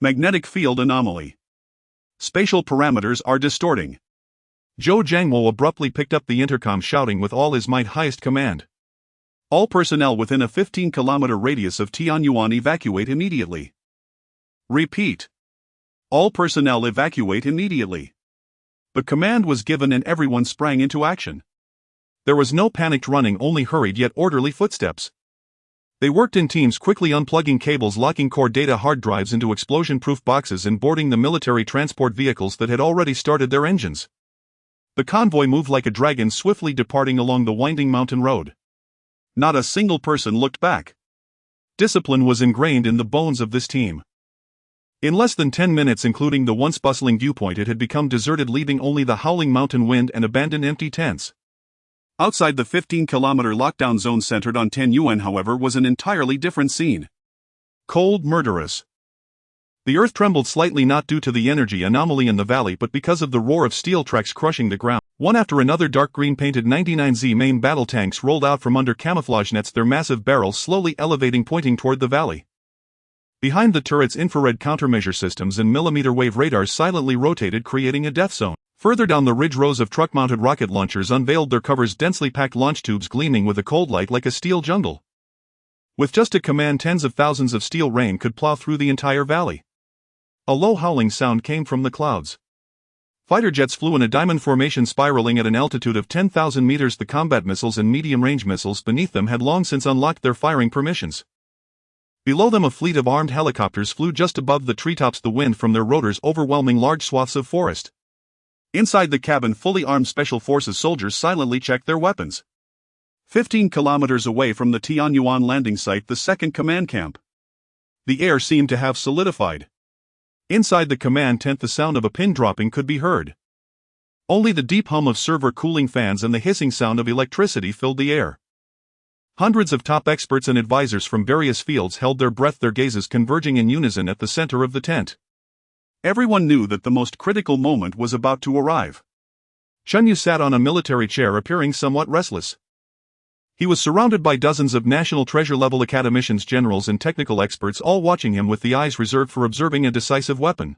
Magnetic field anomaly. Spatial parameters are distorting. Zhou Jiangwo abruptly picked up the intercom, shouting with all his might, Highest command. All personnel within a 15-kilometer radius of Tianyuan evacuate immediately. Repeat. All personnel evacuate immediately. The command was given and everyone sprang into action. There was no panicked running, only hurried yet orderly footsteps. They worked in teams, quickly unplugging cables, locking core data hard drives into explosion-proof boxes, and boarding the military transport vehicles that had already started their engines. The convoy moved like a dragon, swiftly departing along the winding mountain road. Not a single person looked back. Discipline was ingrained in the bones of this team. In less than 10 minutes, including the once bustling viewpoint, it had become deserted, leaving only the howling mountain wind and abandoned empty tents. Outside the 15-kilometer lockdown zone centered on Tianyuan, however, was an entirely different scene. Cold, murderous. The earth trembled slightly, not due to the energy anomaly in the valley but because of the roar of steel tracks crushing the ground. One after another, dark green painted 99Z main battle tanks rolled out from under camouflage nets, their massive barrels slowly elevating, pointing toward the valley. Behind the turrets, infrared countermeasure systems and millimeter wave radars silently rotated, creating a death zone. Further down the ridge, rows of truck-mounted rocket launchers unveiled their covers, densely packed launch tubes gleaming with a cold light like a steel jungle. With just a command, tens of thousands of steel rain could plow through the entire valley. A low howling sound came from the clouds. Fighter jets flew in a diamond formation, spiraling at an altitude of 10,000 meters. The combat missiles and medium-range missiles beneath them had long since unlocked their firing permissions. Below them, a fleet of armed helicopters flew just above the treetops, the wind from their rotors overwhelming large swaths of forest. Inside the cabin, fully armed Special Forces soldiers silently checked their weapons. 15 kilometers away from the Tianyuan landing site, the second command camp. The air seemed to have solidified. Inside the command tent, the sound of a pin dropping could be heard. Only the deep hum of server cooling fans and the hissing sound of electricity filled the air. Hundreds of top experts and advisors from various fields held their breath, their gazes converging in unison at the center of the tent. Everyone knew that the most critical moment was about to arrive. Chunyu sat on a military chair, appearing somewhat restless. He was surrounded by dozens of national treasure-level academicians, generals and technical experts, all watching him with the eyes reserved for observing a decisive weapon.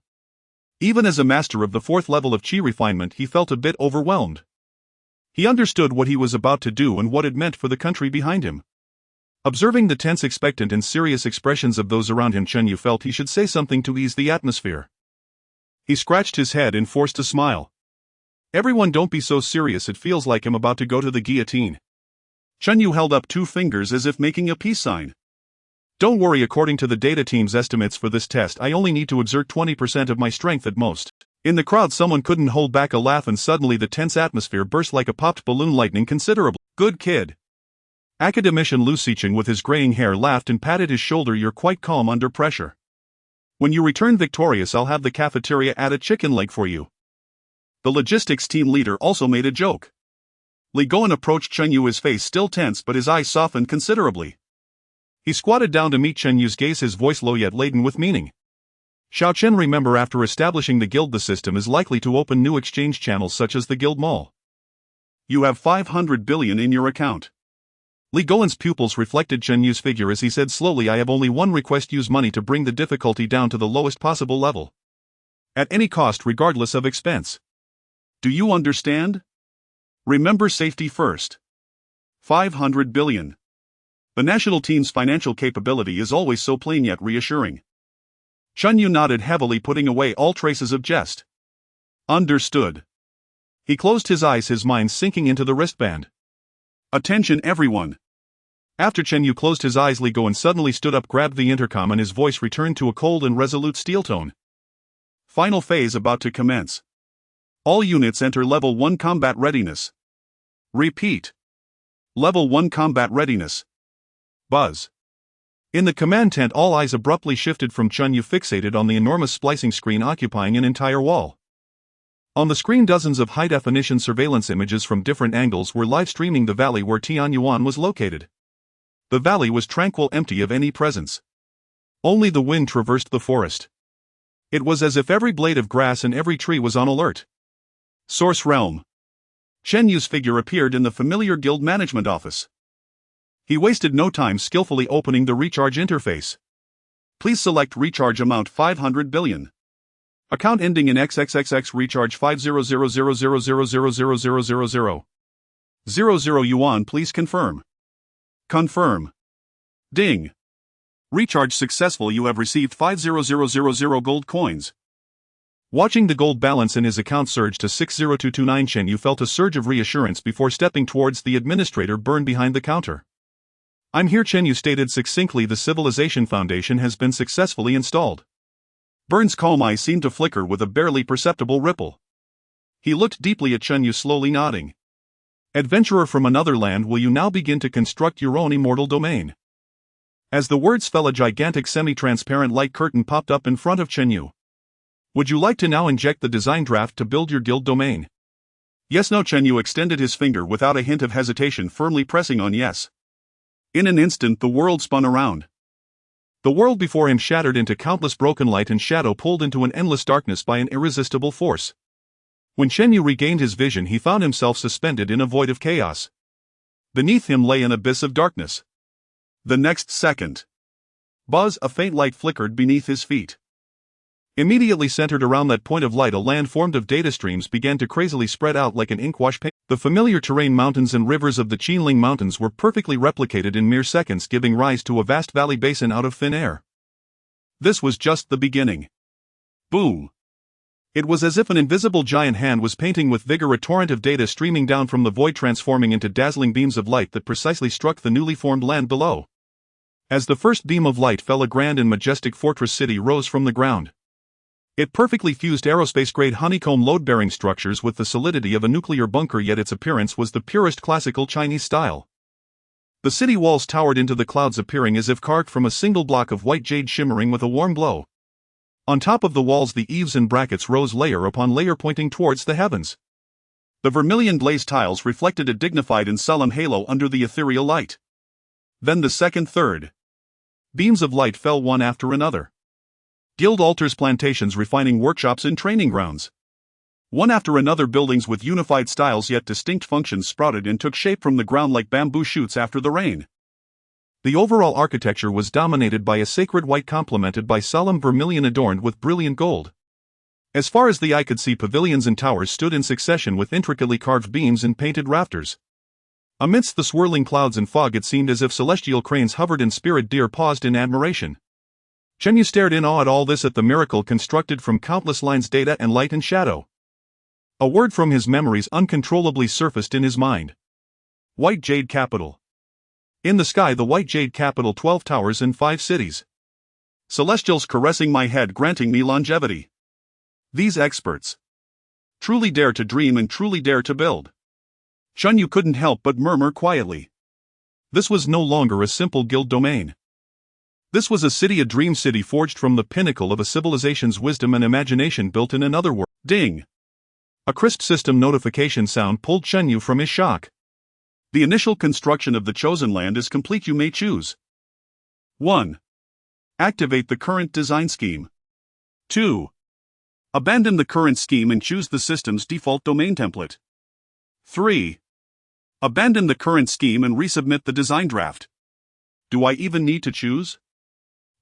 Even as a master of the fourth level of chi refinement, he felt a bit overwhelmed. He understood what he was about to do and what it meant for the country behind him. Observing the tense, expectant and serious expressions of those around him, Chunyu felt he should say something to ease the atmosphere. He scratched his head and forced a smile. "Everyone, don't be so serious, it feels like I'm about to go to the guillotine." Chunyu held up two fingers as if making a peace sign. "Don't worry, according to the data team's estimates for this test, I only need to exert 20% of my strength at most." In the crowd, someone couldn't hold back a laugh, and suddenly the tense atmosphere burst like a popped balloon, lightening considerably. "Good kid." Academician Lu Sicheng, with his graying hair, laughed and patted his shoulder. "You're quite calm under pressure. When you return victorious, I'll have the cafeteria add a chicken leg for you." The logistics team leader also made a joke. Li Goen approached Chunyu, his face still tense but his eyes softened considerably. He squatted down to meet Chenyu's gaze, his voice low yet laden with meaning. "Xiao Chen, remember, after establishing the guild, the system is likely to open new exchange channels such as the guild mall. You have 500 billion in your account." Li Goen's pupils reflected Chenyu's figure as he said slowly, "I have only one request: use money to bring the difficulty down to the lowest possible level. At any cost, regardless of expense. Do you understand? Remember, safety first. 500 billion. The national team's financial capability is always so plain yet reassuring." Chunyu nodded heavily, putting away all traces of jest. "Understood." He closed his eyes, his mind sinking into the wristband. "Attention everyone." After Chunyu closed his eyes, Li Goen suddenly stood up, grabbed the intercom, and his voice returned to a cold and resolute steel tone. "Final phase about to commence. All units enter Level 1 combat readiness. Repeat. Level 1 combat readiness." Buzz. In the command tent, all eyes abruptly shifted from Chunyu, fixated on the enormous splicing screen occupying an entire wall. On the screen, dozens of high-definition surveillance images from different angles were live-streaming the valley where Tianyuan was located. The valley was tranquil, empty of any presence. Only the wind traversed the forest. It was as if every blade of grass and every tree was on alert. Source Realm. Chenyu's figure appeared in the familiar guild management office. He wasted no time skillfully opening the recharge interface. "Please select recharge amount 500 billion. Account ending in XXXX, recharge 500,000,000,000,000,000. 00 yuan, please confirm." Confirm. Ding. Recharge successful. You have received 500,000 gold coins. Watching the gold balance in his account surge to 60229, Chunyu felt a surge of reassurance before stepping towards the administrator, Burn, behind the counter. I'm here, Chen Yu stated succinctly. The civilization foundation has been successfully installed. Burns' calm eyes seemed to flicker with a barely perceptible ripple. He looked deeply at Chen Yu, slowly nodding. Adventurer from another land, will you now begin to construct your own immortal domain? As the words fell, a gigantic semi-transparent light curtain popped up in front of Chen Yu. Would you like to now inject the design draft to build your guild domain? Yes, no. Chen Yu extended his finger without a hint of hesitation, firmly pressing on yes. In an instant, the world spun around. The world before him shattered into countless broken light and shadow, pulled into an endless darkness by an irresistible force. When Chen Yu regained his vision, he found himself suspended in a void of chaos. Beneath him lay an abyss of darkness. The next second, buzz, a faint light flickered beneath his feet. Immediately centered around that point of light, a land formed of data streams began to crazily spread out like an inkwash paint. The familiar terrain, mountains and rivers of the Qinling Mountains, were perfectly replicated in mere seconds, giving rise to a vast valley basin out of thin air. This was just the beginning. Boom! It was as if an invisible giant hand was painting with vigor a torrent of data streaming down from the void, transforming into dazzling beams of light that precisely struck the newly formed land below. As the first beam of light fell, a grand and majestic fortress city rose from the ground. It perfectly fused aerospace-grade honeycomb load-bearing structures with the solidity of a nuclear bunker, yet its appearance was the purest classical Chinese style. The city walls towered into the clouds, appearing as if carved from a single block of white jade, shimmering with a warm glow. On top of the walls, the eaves and brackets rose layer upon layer, pointing towards the heavens. The vermilion glazed tiles reflected a dignified and solemn halo under the ethereal light. Then the second, third beams of light fell one after another. Guild altars, plantations, refining workshops, and training grounds. One after another, buildings with unified styles yet distinct functions sprouted and took shape from the ground like bamboo shoots after the rain. The overall architecture was dominated by a sacred white, complemented by solemn vermilion adorned with brilliant gold. As far as the eye could see, pavilions and towers stood in succession with intricately carved beams and painted rafters. Amidst the swirling clouds and fog, it seemed as if celestial cranes hovered and spirit deer paused in admiration. Chen Yu stared in awe at all this, at the miracle constructed from countless lines, data and light and shadow. A word from his memories uncontrollably surfaced in his mind. White Jade Capital. In the sky, the White Jade Capital, 12 towers and 5 cities. Celestials caressing my head, granting me longevity. These experts truly dare to dream and truly dare to build. Chen Yu couldn't help but murmur quietly. This was no longer a simple guild domain. This was a city, a dream city forged from the pinnacle of a civilization's wisdom and imagination, built in another world. Ding! A crisp system notification sound pulled Chen Yu from his shock. The initial construction of the chosen land is complete. You may choose. 1. Activate the current design scheme. 2. Abandon the current scheme and choose the system's default domain template. 3. Abandon the current scheme and resubmit the design draft. Do I even need to choose?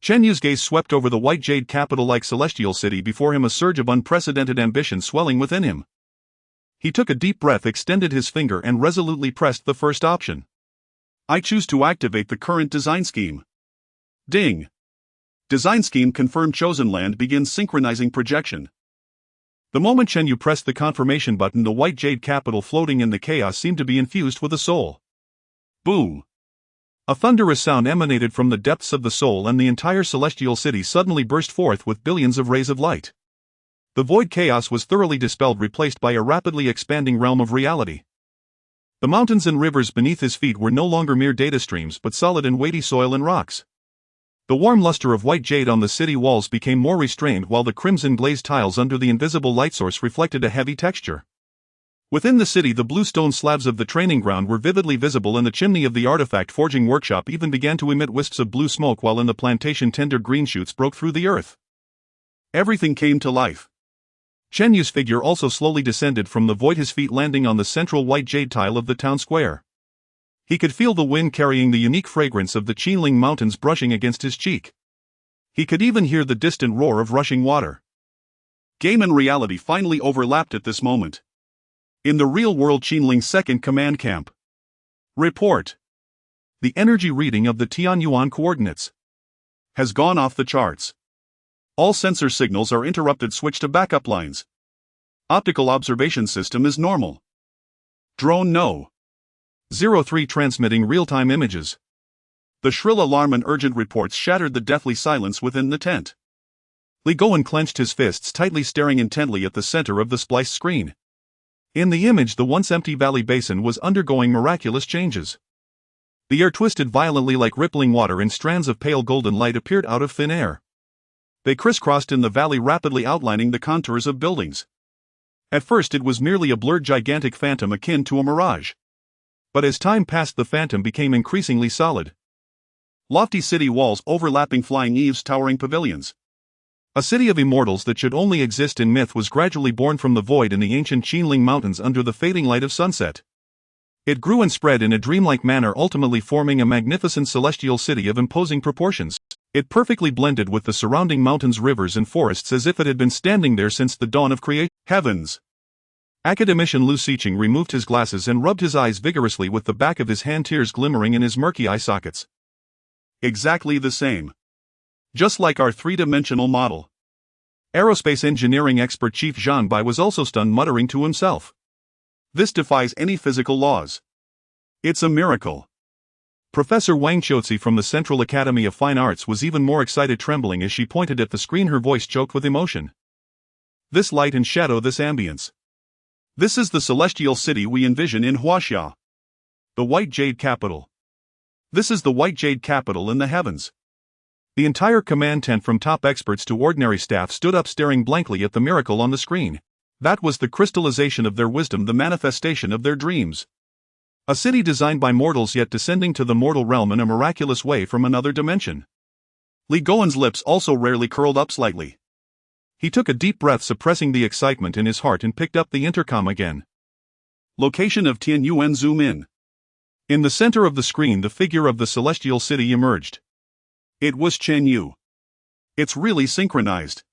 Chen Yu's gaze swept over the White Jade Capital like celestial city before him, a surge of unprecedented ambition swelling within him. He took a deep breath, extended his finger, and resolutely pressed the first option. I choose to activate the current design scheme. Ding! Design scheme confirmed. Chosen land begins synchronizing projection. The moment Chen Yu pressed the confirmation button, the White Jade Capital floating in the chaos seemed to be infused with a soul. Boom! A thunderous sound emanated from the depths of the soul, and the entire celestial city suddenly burst forth with billions of rays of light. The void chaos was thoroughly dispelled, replaced by a rapidly expanding realm of reality. The mountains and rivers beneath his feet were no longer mere data streams, but solid and weighty soil and rocks. The warm luster of white jade on the city walls became more restrained, while the crimson glazed tiles under the invisible light source reflected a heavy texture. Within the city, the blue stone slabs of the training ground were vividly visible, and the chimney of the artifact forging workshop even began to emit wisps of blue smoke, while in the plantation tender green shoots broke through the earth. Everything came to life. Chen Yu's figure also slowly descended from the void, his feet landing on the central white jade tile of the town square. He could feel the wind carrying the unique fragrance of the Qinling Mountains brushing against his cheek. He could even hear the distant roar of rushing water. Game and reality finally overlapped at this moment. In the real-world Qinling Second Command Camp. Report. The energy reading of the Tianyuan coordinates has gone off the charts. All sensor signals are interrupted. Switch to backup lines. Optical observation system is normal. Drone no. 03 transmitting real-time images. The shrill alarm and urgent reports shattered the deathly silence within the tent. Li Goen clenched his fists tightly, staring intently at the center of the splice screen. In the image, the once empty valley basin was undergoing miraculous changes. The air twisted violently like rippling water, and strands of pale golden light appeared out of thin air. They crisscrossed in the valley, rapidly outlining the contours of buildings. At first it was merely a blurred gigantic phantom akin to a mirage. But as time passed, the phantom became increasingly solid. Lofty city walls overlapping flying eaves, towering pavilions. A city of immortals that should only exist in myth was gradually born from the void in the ancient Qinling Mountains under the fading light of sunset. It grew and spread in a dreamlike manner, ultimately forming a magnificent celestial city of imposing proportions. It perfectly blended with the surrounding mountains, rivers, and forests, as if it had been standing there since the dawn of creation. Heavens! Academician Lu Siqing removed his glasses and rubbed his eyes vigorously with the back of his hand, tears glimmering in his murky eye sockets. Exactly the same. Just like our three-dimensional model. Aerospace engineering expert Chief Zhang Bai was also stunned, muttering to himself. This defies any physical laws. It's a miracle. Professor Wang Qiuzi from the Central Academy of Fine Arts was even more excited, trembling as she pointed at the screen, her voice choked with emotion. This light and shadow, this ambience. This is the celestial city we envision in Huaxia. The White Jade Capital. This is the White Jade Capital in the heavens. The entire command tent, from top experts to ordinary staff, stood up, staring blankly at the miracle on the screen. That was the crystallization of their wisdom, the manifestation of their dreams. A city designed by mortals, yet descending to the mortal realm in a miraculous way from another dimension. Li Goen's lips also rarely curled up slightly. He took a deep breath, suppressing the excitement in his heart, and picked up the intercom again. Location of Tianyuan, zoom in. In the center of the screen, the figure of the celestial city emerged. It was Chen Yu. It's really synchronized.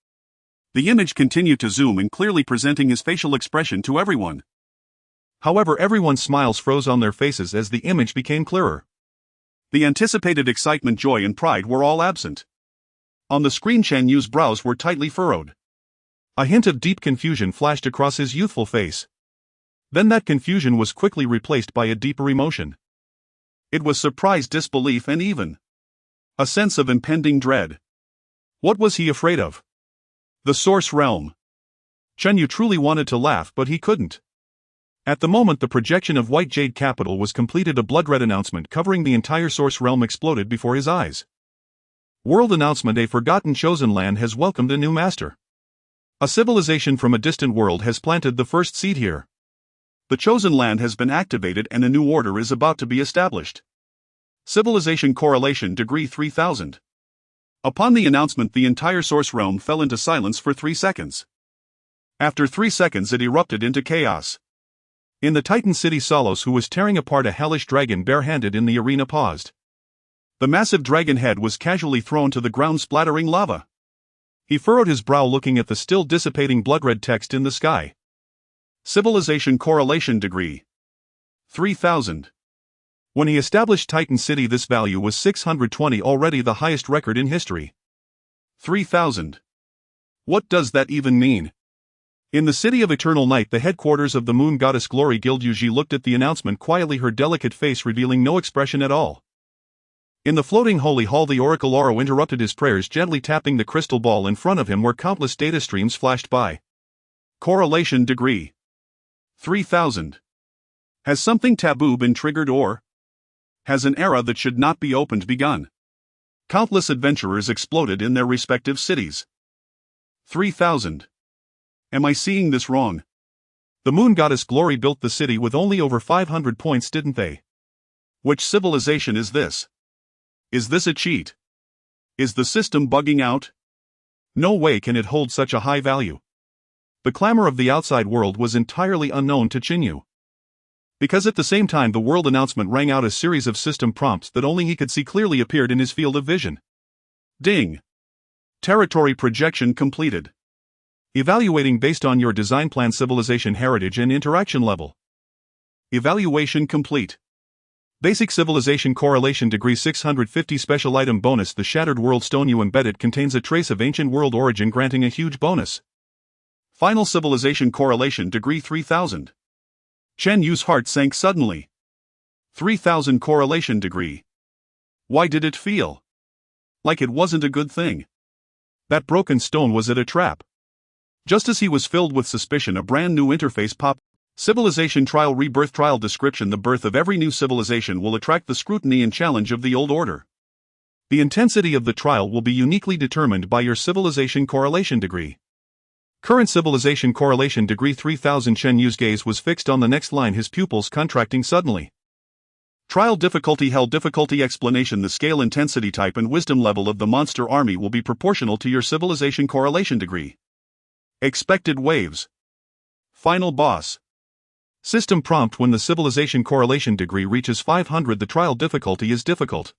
The image continued to zoom in, clearly presenting his facial expression to everyone. However, everyone's smiles froze on their faces as the image became clearer. The anticipated excitement, joy, and pride were all absent. On the screen, Chen Yu's brows were tightly furrowed. A hint of deep confusion flashed across his youthful face. Then that confusion was quickly replaced by a deeper emotion. It was surprise, disbelief, and even a sense of impending dread. What was he afraid of? The Source Realm. Chen Yu truly wanted to laugh, but he couldn't. At the moment the projection of White Jade Capital was completed, a blood-red announcement covering the entire Source Realm exploded before his eyes. World announcement: a forgotten chosen land has welcomed a new master. A civilization from a distant world has planted the first seed here. The chosen land has been activated and a new order is about to be established. Civilization correlation degree 3000. Upon the announcement, the entire Source Realm fell into silence for 3 seconds. After 3 seconds, it erupted into chaos. In the Titan city, Solos, who was tearing apart a hellish dragon barehanded in the arena, paused. The massive dragon head was casually thrown to the ground, splattering lava. He furrowed his brow, looking at the still dissipating blood-red text in the sky. Civilization correlation degree 3000. When he established Titan City, this value was 620, already the highest record in history. 3000. What does that even mean? In the City of Eternal Night, the headquarters of the Moon Goddess Glory Guild, Yuji looked at the announcement quietly, her delicate face revealing no expression at all. In the floating holy hall, the Oracle Oro interrupted his prayers, gently tapping the crystal ball in front of him where countless data streams flashed by. Correlation degree 3000. Has something taboo been triggered, or has an era that should not be opened begun? Countless adventurers exploded in their respective cities. 3000. Am I seeing this wrong? The Moon Goddess Glory built the city with only over 500 points, didn't they? Which civilization is this? Is this a cheat? Is the system bugging out? No way can it hold such a high value. The clamor of the outside world was entirely unknown to Qinyu. Because at the same time the world announcement rang out, a series of system prompts that only he could see clearly appeared in his field of vision. Ding! Territory projection completed. Evaluating based on your design plan, civilization heritage and interaction level. Evaluation complete. Basic civilization correlation degree 650. Special item bonus: the shattered world stone you embedded contains a trace of ancient world origin, granting a huge bonus. Final civilization correlation degree 3000. Chen Yu's heart sank suddenly. 3000 correlation degree. Why did it feel like it wasn't a good thing? That broken stone, was it a trap? Just as he was filled with suspicion, a brand new interface popped. Civilization Trial Rebirth Trial Description: the birth of every new civilization will attract the scrutiny and challenge of the old order. The intensity of the trial will be uniquely determined by your civilization correlation degree. Current civilization correlation degree 3000. Chen Yu's gaze was fixed on the next line, his pupils contracting suddenly. Trial difficulty: hell difficulty. Explanation: the scale, intensity, type, and wisdom level of the monster army will be proportional to your civilization correlation degree. Expected waves. Final boss. System prompt: when the civilization correlation degree reaches 500, the trial difficulty is difficult.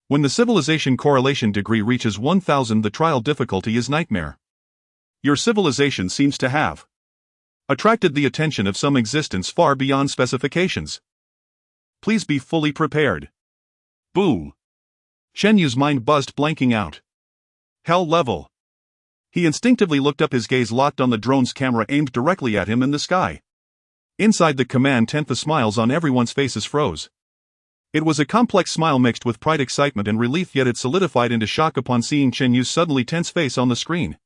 When the civilization correlation degree reaches 1000, the trial difficulty is nightmare. Your civilization seems to have attracted the attention of some existence far beyond specifications. Please be fully prepared. Boom. Chen Yu's mind buzzed, blanking out. Hell level. He instinctively looked up, his gaze locked on the drone's camera aimed directly at him in the sky. Inside the command tent, the smiles on everyone's faces froze. It was a complex smile mixed with pride, excitement, and relief, yet it solidified into shock upon seeing Chen Yu's suddenly tense face on the screen.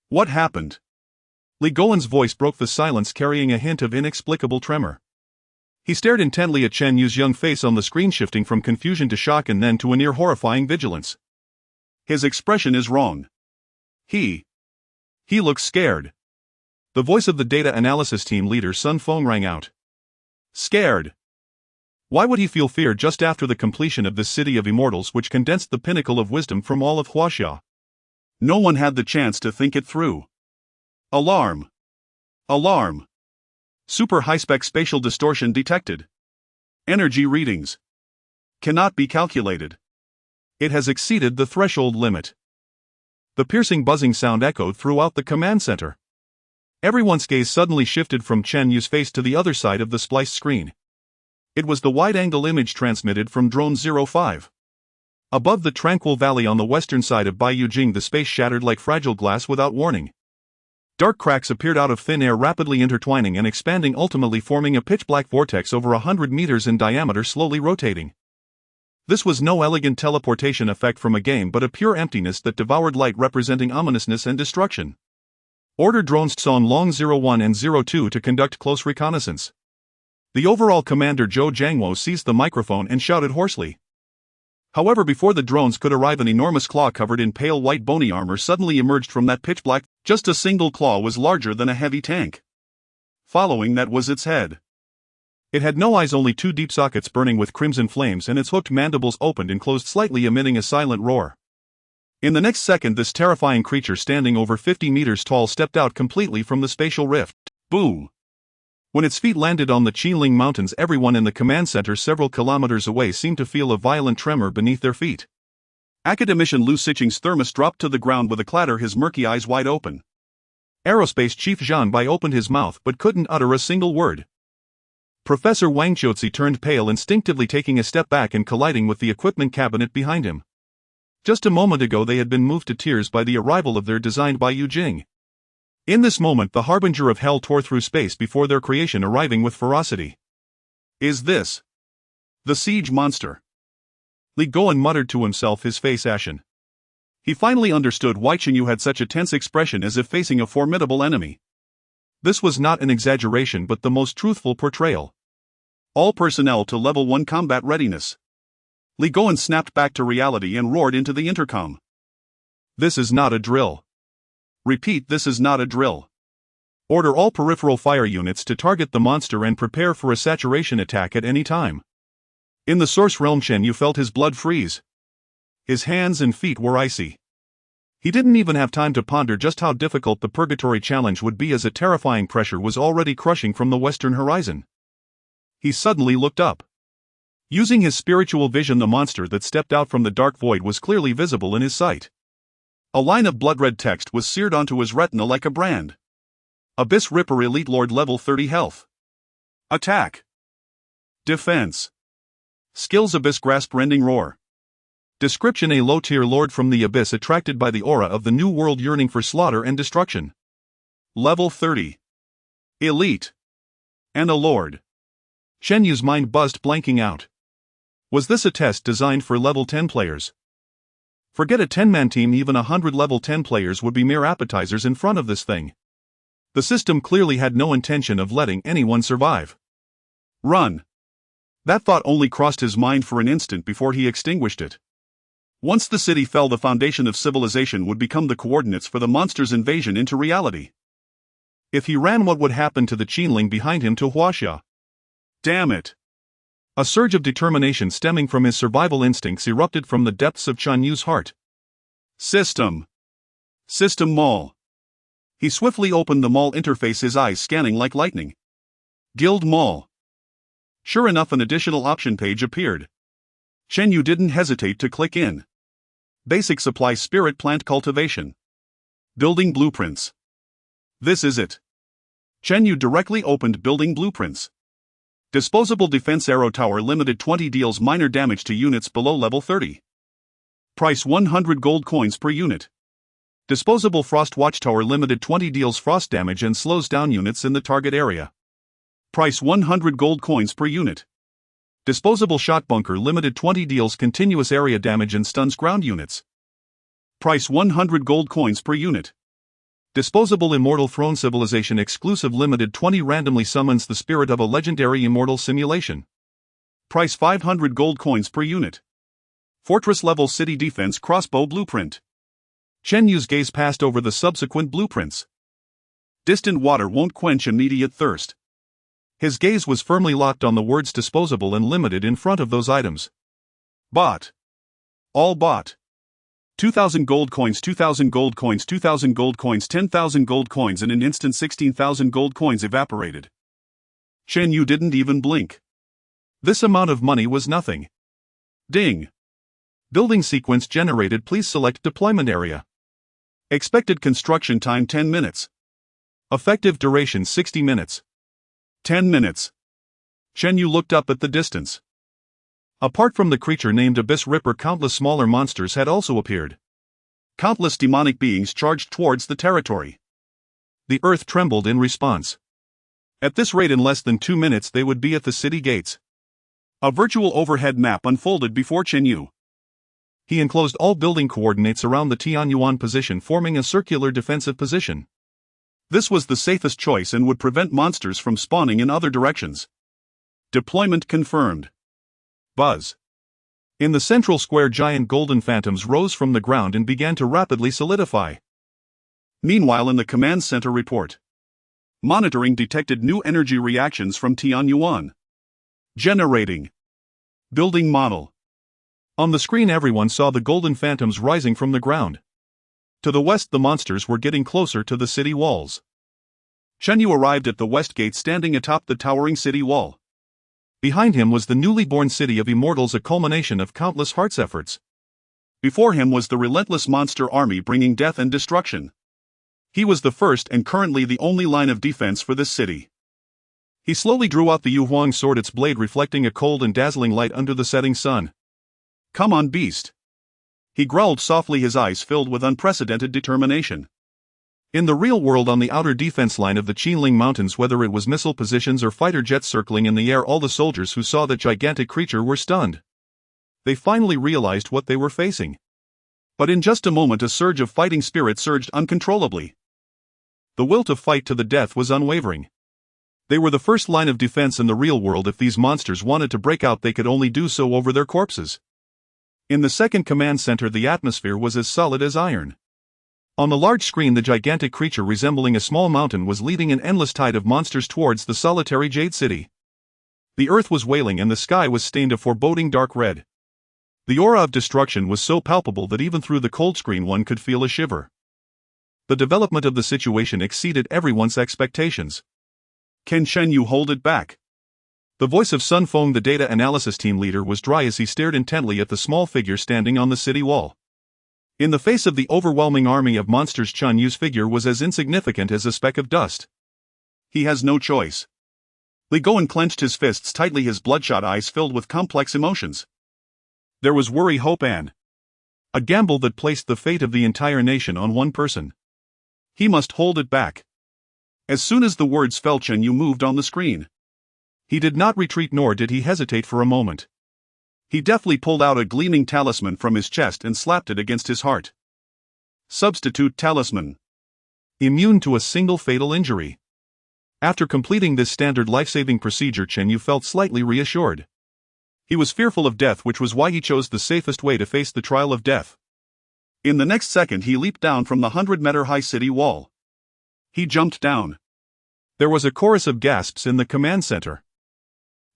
What happened? Li Goen's voice broke the silence, carrying a hint of inexplicable tremor. He stared intently at Chen Yu's young face on the screen, shifting from confusion to shock and then to a near horrifying vigilance. His expression is wrong. He looks scared. The voice of the data analysis team leader Sun Feng rang out. Scared? Why would he feel fear just after the completion of this city of immortals, which condensed the pinnacle of wisdom from all of Huaxia? No one had the chance to think it through. Alarm! Alarm! Super high-spec spatial distortion detected. Energy readings cannot be calculated. It has exceeded the threshold limit. The piercing buzzing sound echoed throughout the command center. Everyone's gaze suddenly shifted from Chen Yu's face to the other side of the spliced screen. It was the wide-angle image transmitted from Drone 05. Above the tranquil valley on the western side of Baiyu Jing, the space shattered like fragile glass without warning. Dark cracks appeared out of thin air, rapidly intertwining and expanding, ultimately forming a pitch-black vortex over 100 meters in diameter, slowly rotating. This was no elegant teleportation effect from a game, but a pure emptiness that devoured light, representing ominousness and destruction. Order drones Tson Long 01 and 02 to conduct close reconnaissance. The overall commander Zhou Jiangwo seized the microphone and shouted hoarsely. However, before the drones could arrive, an enormous claw covered in pale white bony armor suddenly emerged from that pitch black. Just a single claw was larger than a heavy tank. Following that was its head. It had no eyes, only two deep sockets burning with crimson flames, and its hooked mandibles opened and closed slightly, emitting a silent roar. In the next second, this terrifying creature, standing over 50 meters tall, stepped out completely from the spatial rift. Boom! When its feet landed on the Qinling Mountains, everyone in the command center several kilometers away seemed to feel a violent tremor beneath their feet. Academician Lu Siqing's thermos dropped to the ground with a clatter, his murky eyes wide open. Aerospace Chief Zhan Bai opened his mouth but couldn't utter a single word. Professor Wang Qiuzi turned pale, instinctively taking a step back and colliding with the equipment cabinet behind him. Just a moment ago they had been moved to tears by the arrival of their designed Baiyu Jing. In this moment, the harbinger of hell tore through space before their creation, arriving with ferocity. Is this the siege monster? Li Goen muttered to himself, his face ashen. He finally understood why Chen Yu had such a tense expression, as if facing a formidable enemy. This was not an exaggeration but the most truthful portrayal. All personnel to level 1 combat readiness. Li Goen snapped back to reality and roared into the intercom. This is not a drill. Repeat, this is not a drill. Order all peripheral fire units to target the monster and prepare for a saturation attack at any time. In the source realm, Chen Yu felt his blood freeze. His hands and feet were icy. He didn't even have time to ponder just how difficult the purgatory challenge would be, as a terrifying pressure was already crushing from the western horizon. He suddenly looked up. Using his spiritual vision, the monster that stepped out from the dark void was clearly visible in his sight. A line of blood-red text was seared onto his retina like a brand. Abyss Ripper Elite Lord, level 30 health. Attack. Defense. Skills: Abyss Grasp, Rending Roar. Description: a low-tier lord from the abyss, attracted by the aura of the new world, yearning for slaughter and destruction. Level 30. Elite. And a lord. Chen Yu's mind buzzed, blanking out. Was this a test designed for level 10 players? Forget a 10-man team, even 100 level 10 players would be mere appetizers in front of this thing. The system clearly had no intention of letting anyone survive. Run. That thought only crossed his mind for an instant before he extinguished it. Once the city fell, the foundation of civilization would become the coordinates for the monster's invasion into reality. If he ran, what would happen to the Qinling behind him, to Huaxia? Damn it. A surge of determination stemming from his survival instincts erupted from the depths of Chen Yu's heart. System Mall. He swiftly opened the mall interface, his eyes scanning like lightning. Guild Mall. Sure enough, an additional option page appeared. Chen Yu didn't hesitate to click in. Basic supply, spirit plant cultivation. Building blueprints. This is it. Chen Yu directly opened building blueprints. Disposable defense arrow tower, limited 20, deals minor damage to units below level 30. Price 100 gold coins per unit. Disposable frost watchtower, limited 20, deals frost damage and slows down units in the target area. Price 100 gold coins per unit. Disposable shot bunker, limited 20, deals continuous area damage and stuns ground units. Price 100 gold coins per unit. Disposable immortal throne civilization exclusive, limited 20, randomly summons the spirit of a legendary immortal simulation. Price 500 gold coins per unit. Fortress level city defense crossbow blueprint. Chen Yu's gaze passed over the subsequent blueprints. Distant water won't quench immediate thirst. His gaze was firmly locked on the words disposable and limited in front of those items. Bought. All bought. 2,000 gold coins, 2,000 gold coins, 2,000 gold coins, 10,000 gold coins. In an instant, 16,000 gold coins evaporated. Chen Yu didn't even blink. This amount of money was nothing. Ding. Building sequence generated. Please select deployment area. Expected construction time 10 minutes. Effective duration 60 minutes. 10 minutes. Chen Yu looked up at the distance. Apart from the creature named Abyss Ripper, countless smaller monsters had also appeared. Countless demonic beings charged towards the territory. The earth trembled in response. At this rate, in less than 2 minutes they would be at the city gates. A virtual overhead map unfolded before Chen Yu. He enclosed all building coordinates around the Tianyuan position, forming a circular defensive position. This was the safest choice and would prevent monsters from spawning in other directions. Deployment confirmed. Buzz. In the central square, giant golden phantoms rose from the ground and began to rapidly solidify. Meanwhile, in the command center report, monitoring detected new energy reactions from Tianyuan. Generating. Building model. On the screen, everyone saw the golden phantoms rising from the ground. To the west, the monsters were getting closer to the city walls. Chen Yu arrived at the west gate, standing atop the towering city wall. Behind him was the newly born city of immortals, a culmination of countless hearts' efforts. Before him was the relentless monster army bringing death and destruction. He was the first and currently the only line of defense for this city. He slowly drew out the Yu Huang sword, its blade reflecting a cold and dazzling light under the setting sun. "Come on, beast." He growled softly, his eyes filled with unprecedented determination. In the real world, on the outer defense line of the Qinling Mountains, whether it was missile positions or fighter jets circling in the air, all the soldiers who saw that gigantic creature were stunned. They finally realized what they were facing. But in just a moment, a surge of fighting spirit surged uncontrollably. The will to fight to the death was unwavering. They were the first line of defense in the real world. If these monsters wanted to break out, they could only do so over their corpses. In the second command center, the atmosphere was as solid as iron. On the large screen, the gigantic creature, resembling a small mountain, was leading an endless tide of monsters towards the solitary Jade City. The earth was wailing and the sky was stained a foreboding dark red. The aura of destruction was so palpable that even through the cold screen one could feel a shiver. The development of the situation exceeded everyone's expectations. Can Chen Yu hold it back? The voice of Sun Feng, the data analysis team leader, was dry as he stared intently at the small figure standing on the city wall. In the face of the overwhelming army of monsters, Chen Yu's figure was as insignificant as a speck of dust. He has no choice. Li Goen clenched his fists tightly, his bloodshot eyes filled with complex emotions. There was worry, hope, and a gamble that placed the fate of the entire nation on one person. He must hold it back. As soon as the words fell, Chen Yu moved on the screen. He did not retreat, nor did he hesitate for a moment. He deftly pulled out a gleaming talisman from his chest and slapped it against his heart. Substitute talisman. Immune to a single fatal injury. After completing this standard life-saving procedure, Chen Yu felt slightly reassured. He was fearful of death, which was why he chose the safest way to face the trial of death. In the next second he leaped down from the 100-meter-high city wall. He jumped down. There was a chorus of gasps in the command center.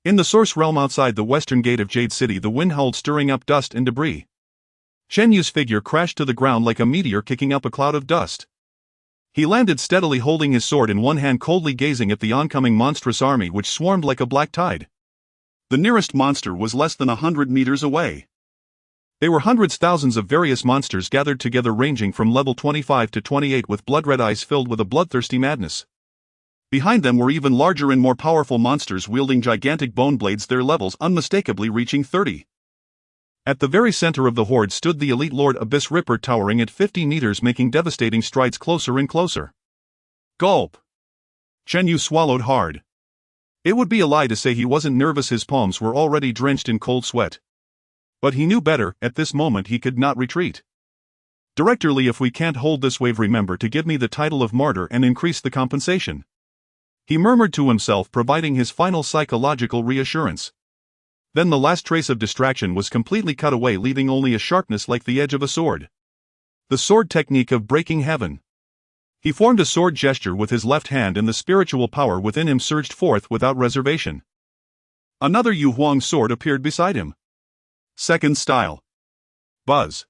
In the source realm outside the western gate of Jade City, the wind howled, stirring up dust and debris. Chen Yu's figure crashed to the ground like a meteor, kicking up a cloud of dust. He landed steadily, holding his sword in one hand, coldly gazing at the oncoming monstrous army which swarmed like a black tide. The nearest monster was less than 100 meters away. They were hundreds, thousands of various monsters gathered together, ranging from level 25 to 28, with blood-red eyes filled with a bloodthirsty madness. Behind them were even larger and more powerful monsters wielding gigantic bone blades, their levels unmistakably reaching 30. At the very center of the horde stood the elite Lord Abyss Ripper, towering at 50 meters, making devastating strides closer and closer. Gulp! Chen Yu swallowed hard. It would be a lie to say he wasn't nervous. His palms were already drenched in cold sweat. But he knew better. At this moment he could not retreat. Director Lee, if we can't hold this wave, remember to give me the title of martyr and increase the compensation. He murmured to himself, providing his final psychological reassurance. Then the last trace of distraction was completely cut away, leaving only a sharpness like the edge of a sword. The sword technique of breaking heaven. He formed a sword gesture with his left hand, and the spiritual power within him surged forth without reservation. Another Yu Huang sword appeared beside him. Second style. Buzz.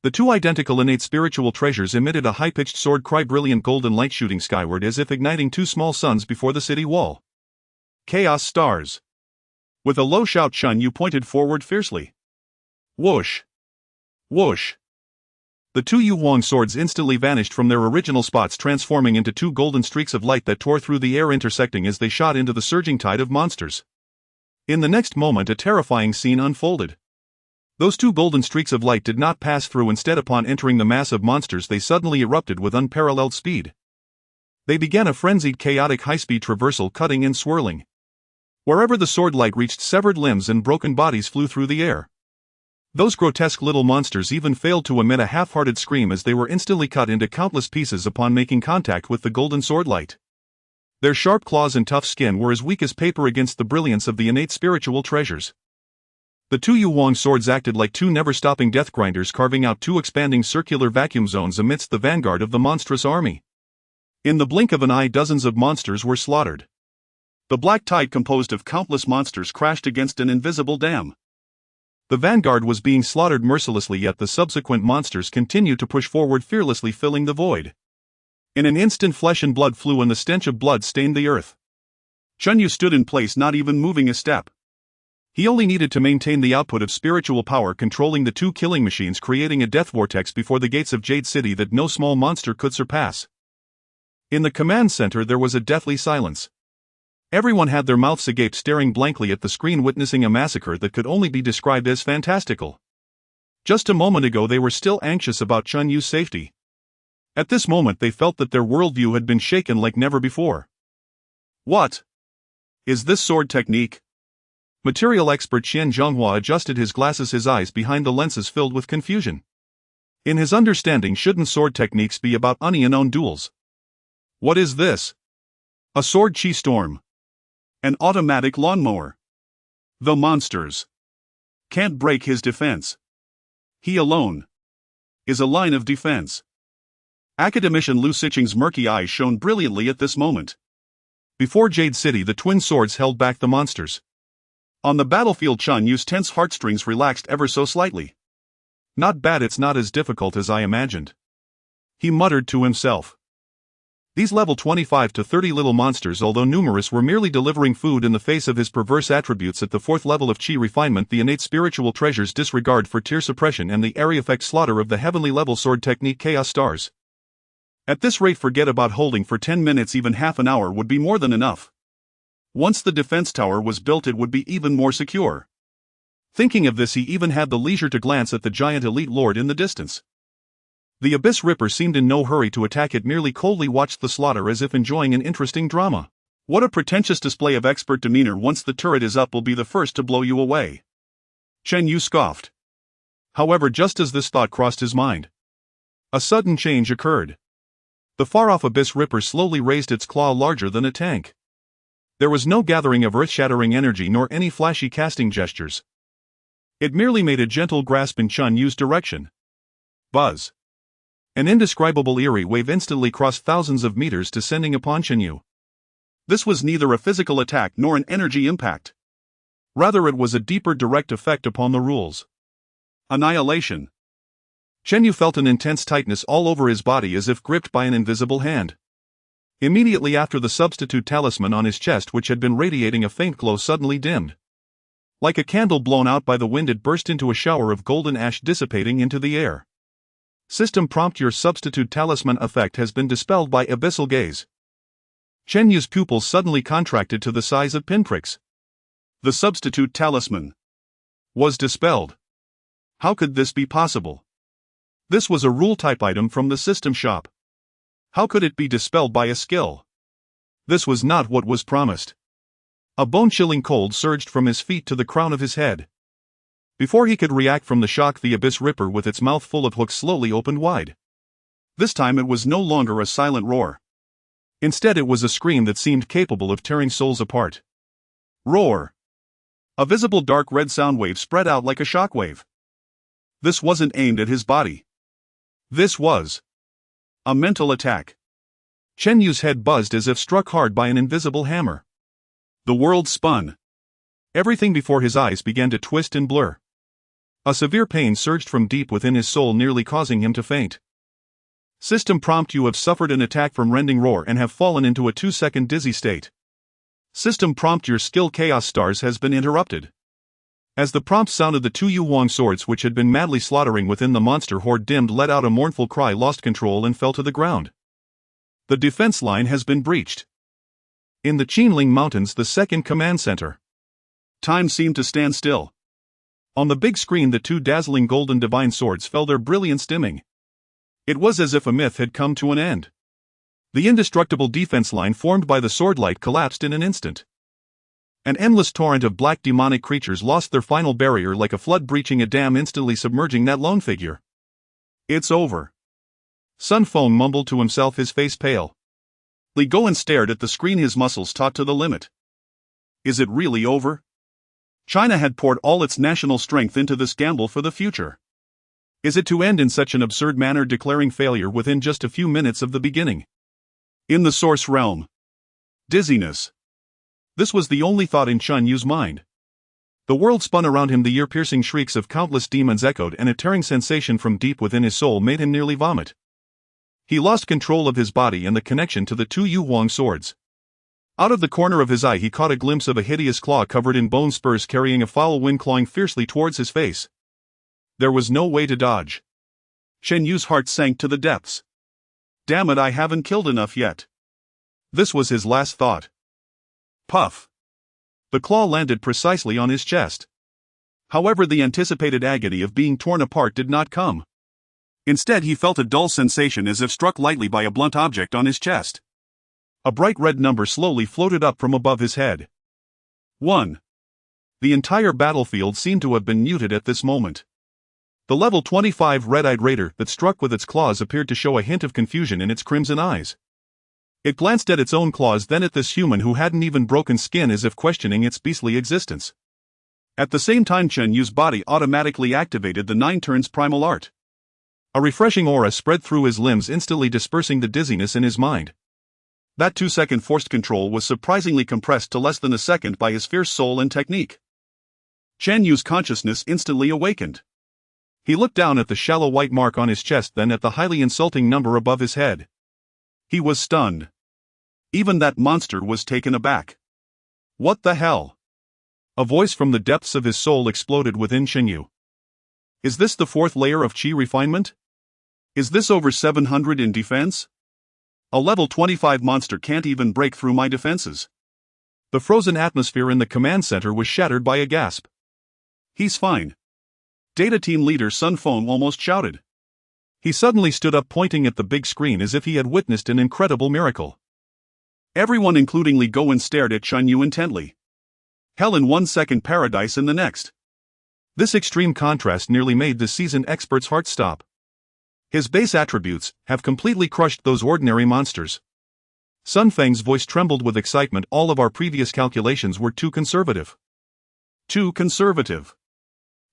The two identical innate spiritual treasures emitted a high-pitched sword cry, brilliant golden light shooting skyward as if igniting two small suns before the city wall. Chaos stars. With a low shout, Chen Yu pointed forward fiercely. Whoosh! Whoosh! The two Yu Huang swords instantly vanished from their original spots, transforming into two golden streaks of light that tore through the air, intersecting as they shot into the surging tide of monsters. In the next moment, a terrifying scene unfolded. Those two golden streaks of light did not pass through. Instead, upon entering the mass of monsters, they suddenly erupted with unparalleled speed. They began a frenzied, chaotic, high-speed traversal, cutting and swirling. Wherever the sword light reached, severed limbs and broken bodies flew through the air. Those grotesque little monsters even failed to emit a half-hearted scream as they were instantly cut into countless pieces upon making contact with the golden sword light. Their sharp claws and tough skin were as weak as paper against the brilliance of the innate spiritual treasures. The two Yu Huang swords acted like two never-stopping death grinders, carving out two expanding circular vacuum zones amidst the vanguard of the monstrous army. In the blink of an eye, dozens of monsters were slaughtered. The black tide, composed of countless monsters, crashed against an invisible dam. The vanguard was being slaughtered mercilessly, yet the subsequent monsters continued to push forward fearlessly, filling the void. In an instant, flesh and blood flew and the stench of blood stained the earth. Chen Yu stood in place, not even moving a step. He only needed to maintain the output of spiritual power, controlling the two killing machines, creating a death vortex before the gates of Jade City that no small monster could surpass. In the command center there was a deathly silence. Everyone had their mouths agape, staring blankly at the screen, witnessing a massacre that could only be described as fantastical. Just a moment ago they were still anxious about Chen Yu's safety. At this moment they felt that their worldview had been shaken like never before. What is this sword technique? Material expert Qian Zhonghua adjusted his glasses, his eyes behind the lenses filled with confusion. In his understanding, shouldn't sword techniques be about unknown duels? What is this? A sword chi storm. An automatic lawnmower. The monsters can't break his defense. He alone is a line of defense. Academician Lu Siqing's murky eyes shone brilliantly at this moment. Before Jade City, the twin swords held back the monsters. On the battlefield, Chen Yu's tense heartstrings relaxed ever so slightly. Not bad, it's not as difficult as I imagined. He muttered to himself. These level 25 to 30 little monsters, although numerous, were merely delivering food in the face of his perverse attributes at the fourth level of Qi refinement, the innate spiritual treasures, disregard for tear suppression, and the area effect slaughter of the heavenly level sword technique Chaos Stars. At this rate, forget about holding for 10 minutes, even half an hour would be more than enough. Once the defense tower was built, it would be even more secure. Thinking of this, he even had the leisure to glance at the giant elite lord in the distance. The Abyss Ripper seemed in no hurry to attack it, merely coldly watched the slaughter as if enjoying an interesting drama. What a pretentious display of expert demeanor! Once the turret is up, will be the first to blow you away. Chen Yu scoffed. However, just as this thought crossed his mind, a sudden change occurred. The far-off Abyss Ripper slowly raised its claw larger than a tank. There was no gathering of earth-shattering energy nor any flashy casting gestures. It merely made a gentle grasp in Chen Yu's direction. Buzz. An indescribable eerie wave instantly crossed thousands of meters, descending upon Chen Yu. This was neither a physical attack nor an energy impact. Rather, it was a deeper direct effect upon the rules. Annihilation. Chen Yu felt an intense tightness all over his body as if gripped by an invisible hand. Immediately after, the substitute talisman on his chest, which had been radiating a faint glow, suddenly dimmed. Like a candle blown out by the wind, it burst into a shower of golden ash, dissipating into the air. System prompt: your substitute talisman effect has been dispelled by Abyssal Gaze. Chen Yu's pupils suddenly contracted to the size of pinpricks. The substitute talisman was dispelled. How could this be possible? This was a rule-type item from the system shop. How could it be dispelled by a skill? This was not what was promised. A bone-chilling cold surged from his feet to the crown of his head. Before he could react from the shock, the Abyss Ripper, with its mouth full of hooks, slowly opened wide. This time it was no longer a silent roar. Instead, it was a scream that seemed capable of tearing souls apart. Roar! A visible dark red sound wave spread out like a shockwave. This wasn't aimed at his body. This was a mental attack. Chen Yu's head buzzed as if struck hard by an invisible hammer. The world spun. Everything before his eyes began to twist and blur. A severe pain surged from deep within his soul, nearly causing him to faint. System prompt: you have suffered an attack from Rending Roar and have fallen into a 2-second dizzy state. System prompt: your skill Chaos Stars has been interrupted. As the prompt sounded, the two Yuwang swords, which had been madly slaughtering within the monster horde, dimmed, let out a mournful cry, lost control, and fell to the ground. The defense line has been breached. In the Qinling Mountains, the second command center, time seemed to stand still. On the big screen, the two dazzling golden divine swords fell, their brilliance dimming. It was as if a myth had come to an end. The indestructible defense line formed by the swordlight collapsed in an instant. An endless torrent of black demonic creatures lost their final barrier, like a flood breaching a dam, instantly submerging that lone figure. It's over. Sun Feng mumbled to himself, his face pale. Li Goen stared at the screen, his muscles taut to the limit. Is it really over? China had poured all its national strength into this gamble for the future. Is it to end in such an absurd manner, declaring failure within just a few minutes of the beginning? In the Source Realm. Dizziness. This was the only thought in Chen Yu's mind. The world spun around him, the ear-piercing shrieks of countless demons echoed, and a tearing sensation from deep within his soul made him nearly vomit. He lost control of his body and the connection to the two Yuwang swords. Out of the corner of his eye, he caught a glimpse of a hideous claw covered in bone spurs, carrying a foul wind, clawing fiercely towards his face. There was no way to dodge. Chen Yu's heart sank to the depths. Damn it, I haven't killed enough yet. This was his last thought. Puff. The claw landed precisely on his chest. However, the anticipated agony of being torn apart did not come. Instead, he felt a dull sensation as if struck lightly by a blunt object on his chest. A bright red number slowly floated up from above his head. 1. The entire battlefield seemed to have been muted at this moment. The level 25 red-eyed raider that struck with its claws appeared to show a hint of confusion in its crimson eyes. It glanced at its own claws, then at this human who hadn't even broken skin, as if questioning its beastly existence. At the same time, Chen Yu's body automatically activated the 9 turns primal art. A refreshing aura spread through his limbs, instantly dispersing the dizziness in his mind. That 2-second forced control was surprisingly compressed to less than a second by his fierce soul and technique. Chen Yu's consciousness instantly awakened. He looked down at the shallow white mark on his chest, then at the highly insulting number above his head. He was stunned. Even that monster was taken aback. What the hell? A voice from the depths of his soul exploded within Chen Yu. Is this the 4th layer of Qi refinement? Is this over 700 in defense? A level 25 monster can't even break through my defenses. The frozen atmosphere in the command center was shattered by a gasp. He's fine. Data team leader Sun Feng almost shouted. He suddenly stood up, pointing at the big screen as if he had witnessed an incredible miracle. Everyone, including Li Goen, stared at Chen Yu intently. Hell in 1 second, paradise in the next. This extreme contrast nearly made the seasoned expert's heart stop. His base attributes have completely crushed those ordinary monsters. Sun Feng's voice trembled with excitement. All of our previous calculations were too conservative. Too conservative.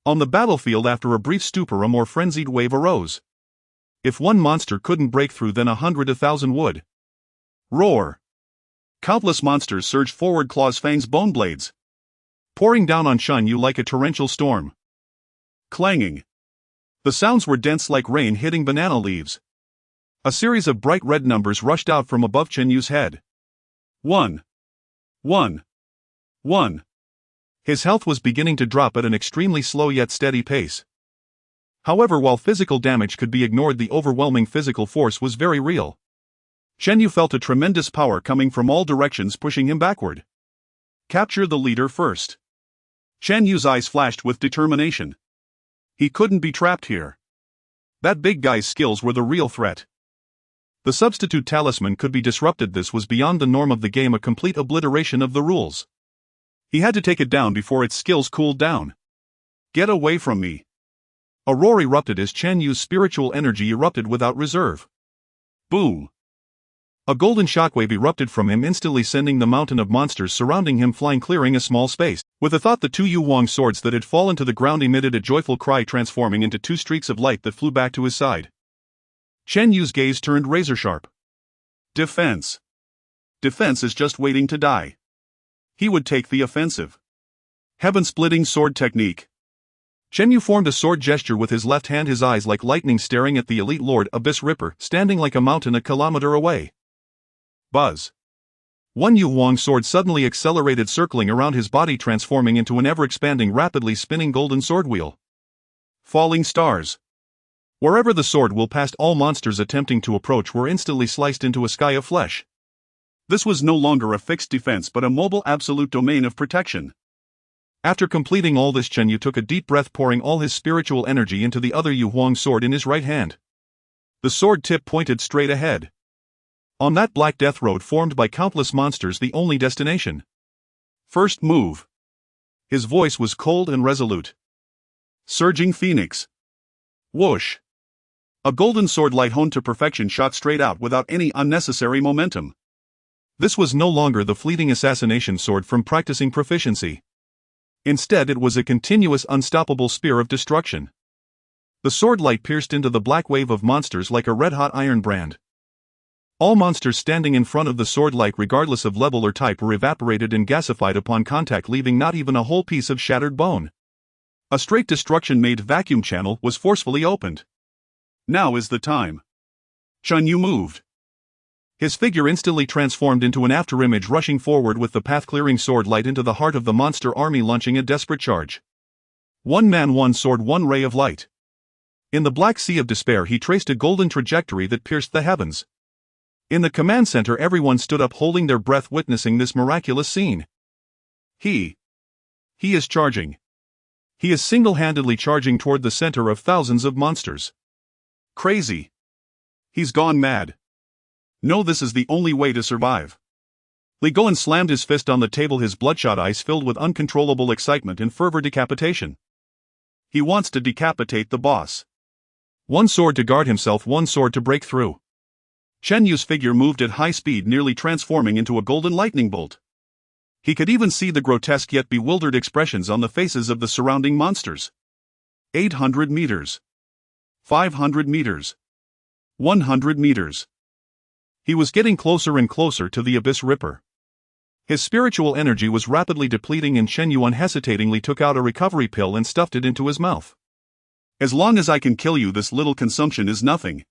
On the battlefield, after a brief stupor, a more frenzied wave arose. If one monster couldn't break through, then 100,000 would. Roar. Countless monsters surged forward, claws, fangs, bone blades, pouring down on Shen Yu like a torrential storm. Clanging. The sounds were dense like rain hitting banana leaves. A series of bright red numbers rushed out from above Chen Yu's head. 1. 1. 1. His health was beginning to drop at an extremely slow yet steady pace. However, while physical damage could be ignored, the overwhelming physical force was very real. Chen Yu felt a tremendous power coming from all directions, pushing him backward. Capture the leader first. Chen Yu's eyes flashed with determination. He couldn't be trapped here. That big guy's skills were the real threat. The substitute talisman could be disrupted. This was beyond the norm of the game, a complete obliteration of the rules. He had to take it down before its skills cooled down. Get away from me. A roar erupted as Chen Yu's spiritual energy erupted without reserve. Boom. A golden shockwave erupted from him, instantly sending the mountain of monsters surrounding him flying, clearing a small space. With a thought, the two Yu Wang swords that had fallen to the ground emitted a joyful cry, transforming into two streaks of light that flew back to his side. Chen Yu's gaze turned razor-sharp. Defense. Defense is just waiting to die. He would take the offensive. Heaven-splitting sword technique. Chen Yu formed a sword gesture with his left hand, his eyes like lightning staring at the elite Lord Abyss Ripper, standing like a mountain a kilometer away. Buzz. One Yu Wang sword suddenly accelerated, circling around his body, transforming into an ever-expanding, rapidly spinning golden sword wheel. Falling stars. Wherever the sword wheel passed, all monsters attempting to approach were instantly sliced into a sky of flesh. This was no longer a fixed defense but a mobile absolute domain of protection. After completing all this, Chen Yu took a deep breath, pouring all his spiritual energy into the other Yu Huang sword in his right hand. The sword tip pointed straight ahead. On that black death road formed by countless monsters, the only destination. First move. His voice was cold and resolute. Surging Phoenix. Whoosh. A golden sword light honed to perfection shot straight out without any unnecessary momentum. This was no longer the fleeting assassination sword from practicing proficiency. Instead, it was a continuous, unstoppable spear of destruction. The sword light pierced into the black wave of monsters like a red-hot iron brand. All monsters standing in front of the sword light, regardless of level or type, were evaporated and gasified upon contact, leaving not even a whole piece of shattered bone. A straight destruction-made vacuum channel was forcefully opened. Now is the time. Chen Yu moved. His figure instantly transformed into an afterimage, rushing forward with the path-clearing sword light into the heart of the monster army, launching a desperate charge. One man, one sword, one ray of light. In the black sea of despair, he traced a golden trajectory that pierced the heavens. In the command center, everyone stood up, holding their breath, witnessing this miraculous scene. He is charging. He is single-handedly charging toward the center of thousands of monsters. Crazy. He's gone mad. No, this is the only way to survive. Li Goen slammed his fist on the table, his bloodshot eyes filled with uncontrollable excitement and fervor. Decapitation. He wants to decapitate the boss. One sword to guard himself, one sword to break through. Chen Yu's figure moved at high speed, nearly transforming into a golden lightning bolt. He could even see the grotesque yet bewildered expressions on the faces of the surrounding monsters. 800 meters. 500 meters. 100 meters. He was getting closer and closer to the Abyss Ripper. His spiritual energy was rapidly depleting, and Chen Yu unhesitatingly took out a recovery pill and stuffed it into his mouth. As long as I can kill you, this little consumption is nothing.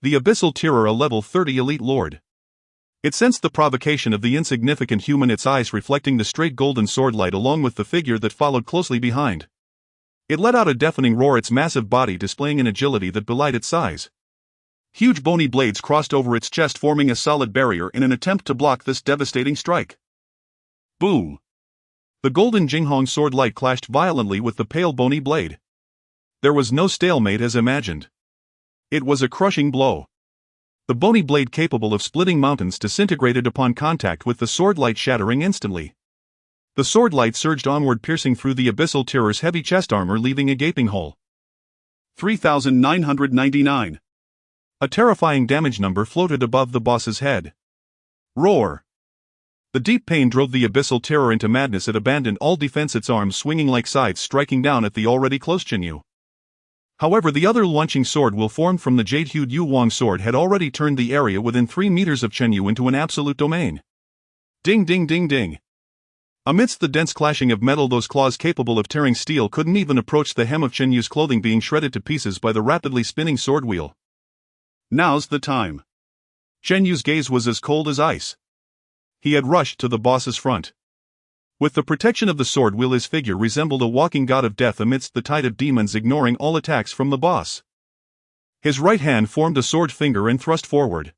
The Abyssal Terror, a level 30 elite lord. It sensed the provocation of the insignificant human, its eyes reflecting the straight golden sword light along with the figure that followed closely behind. It let out a deafening roar, its massive body displaying an agility that belied its size. Huge bony blades crossed over its chest, forming a solid barrier in an attempt to block this devastating strike. Boom! The golden Jinghong sword light clashed violently with the pale bony blade. There was no stalemate as imagined. It was a crushing blow. The bony blade, capable of splitting mountains, disintegrated upon contact with the sword light, shattering instantly. The sword light surged onward, piercing through the abyssal terror's heavy chest armor, leaving a gaping hole. 3,999. A terrifying damage number floated above the boss's head. Roar! The deep pain drove the abyssal terror into madness. It abandoned all defense, its arms swinging like scythes, striking down at the already close Chenyu. However, the other launching sword will formed from the jade-hued Yu Wang sword had already turned the area within 3 meters of Chenyu into an absolute domain. Ding ding ding ding. Amidst the dense clashing of metal, those claws capable of tearing steel couldn't even approach the hem of Chenyu's clothing, being shredded to pieces by the rapidly spinning sword wheel. Now's the time. Chenyu's gaze was as cold as ice. He had rushed to the boss's front. With the protection of the sword wheel, his figure resembled a walking god of death amidst the tide of demons, ignoring all attacks from the boss. His right hand formed a sword finger and thrust forward.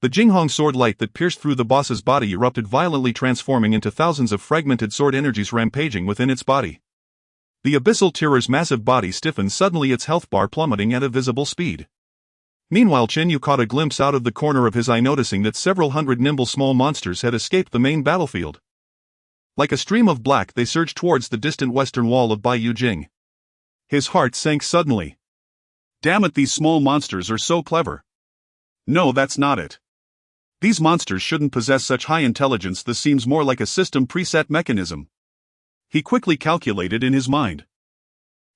The Jinghong sword light that pierced through the boss's body erupted violently, transforming into thousands of fragmented sword energies rampaging within its body. The abyssal terror's massive body stiffened suddenly, its health bar plummeting at a visible speed. Meanwhile, Chenyu caught a glimpse out of the corner of his eye, noticing that several hundred nimble small monsters had escaped the main battlefield. Like a stream of black, they surged towards the distant western wall of Baiyu Jing. His heart sank suddenly. Damn it, these small monsters are so clever. No, that's not it. These monsters shouldn't possess such high intelligence. This seems more like a system preset mechanism. He quickly calculated in his mind.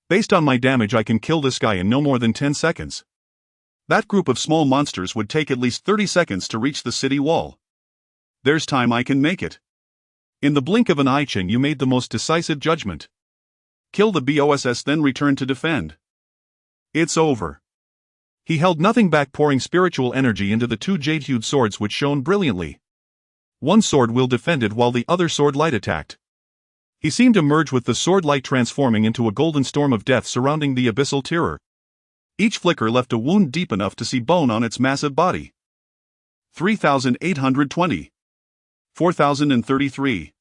Based on my damage, I can kill this guy in no more than 10 seconds. That group of small monsters would take at least 30 seconds to reach the city wall. There's time, I can make it. In the blink of an eye, Chenyu made the most decisive judgment. Kill the BOSS, then return to defend. It's over. He held nothing back, pouring spiritual energy into the 2 jade-hued swords which shone brilliantly. One sword wheel defended while the other sword light attacked. He seemed to merge with the sword light, transforming into a golden storm of death surrounding the abyssal terror. Each flicker left a wound deep enough to see bone on its massive body. 3,820. 4,033.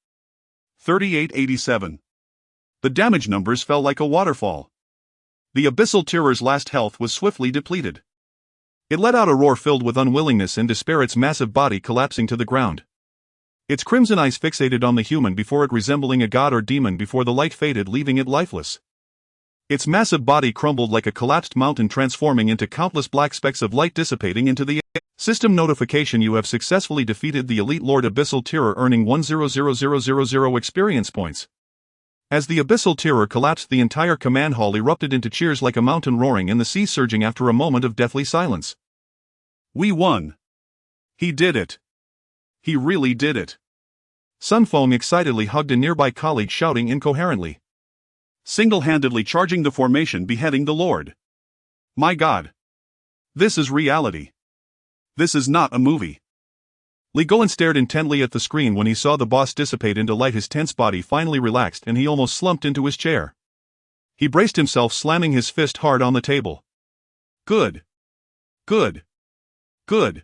3,887. The damage numbers fell like a waterfall. The abyssal terror's last health was swiftly depleted. It let out a roar filled with unwillingness and despair, its massive body collapsing to the ground. Its crimson eyes fixated on the human before it, resembling a god or demon before the light faded, leaving it lifeless. Its massive body crumbled like a collapsed mountain, transforming into countless black specks of light dissipating into the air. System notification: you have successfully defeated the Elite Lord Abyssal Terror, earning 100000 experience points. As the Abyssal Terror collapsed, the entire command hall erupted into cheers like a mountain roaring and the sea surging after a moment of deathly silence. We won. He did it. He really did it. Sun Feng excitedly hugged a nearby colleague, shouting incoherently. Single-handedly charging the formation, beheading the Lord. My God. This is reality. This is not a movie. Li Goen stared intently at the screen when he saw the boss dissipate into light. His tense body finally relaxed and he almost slumped into his chair. He braced himself, slamming his fist hard on the table. Good. Good. Good.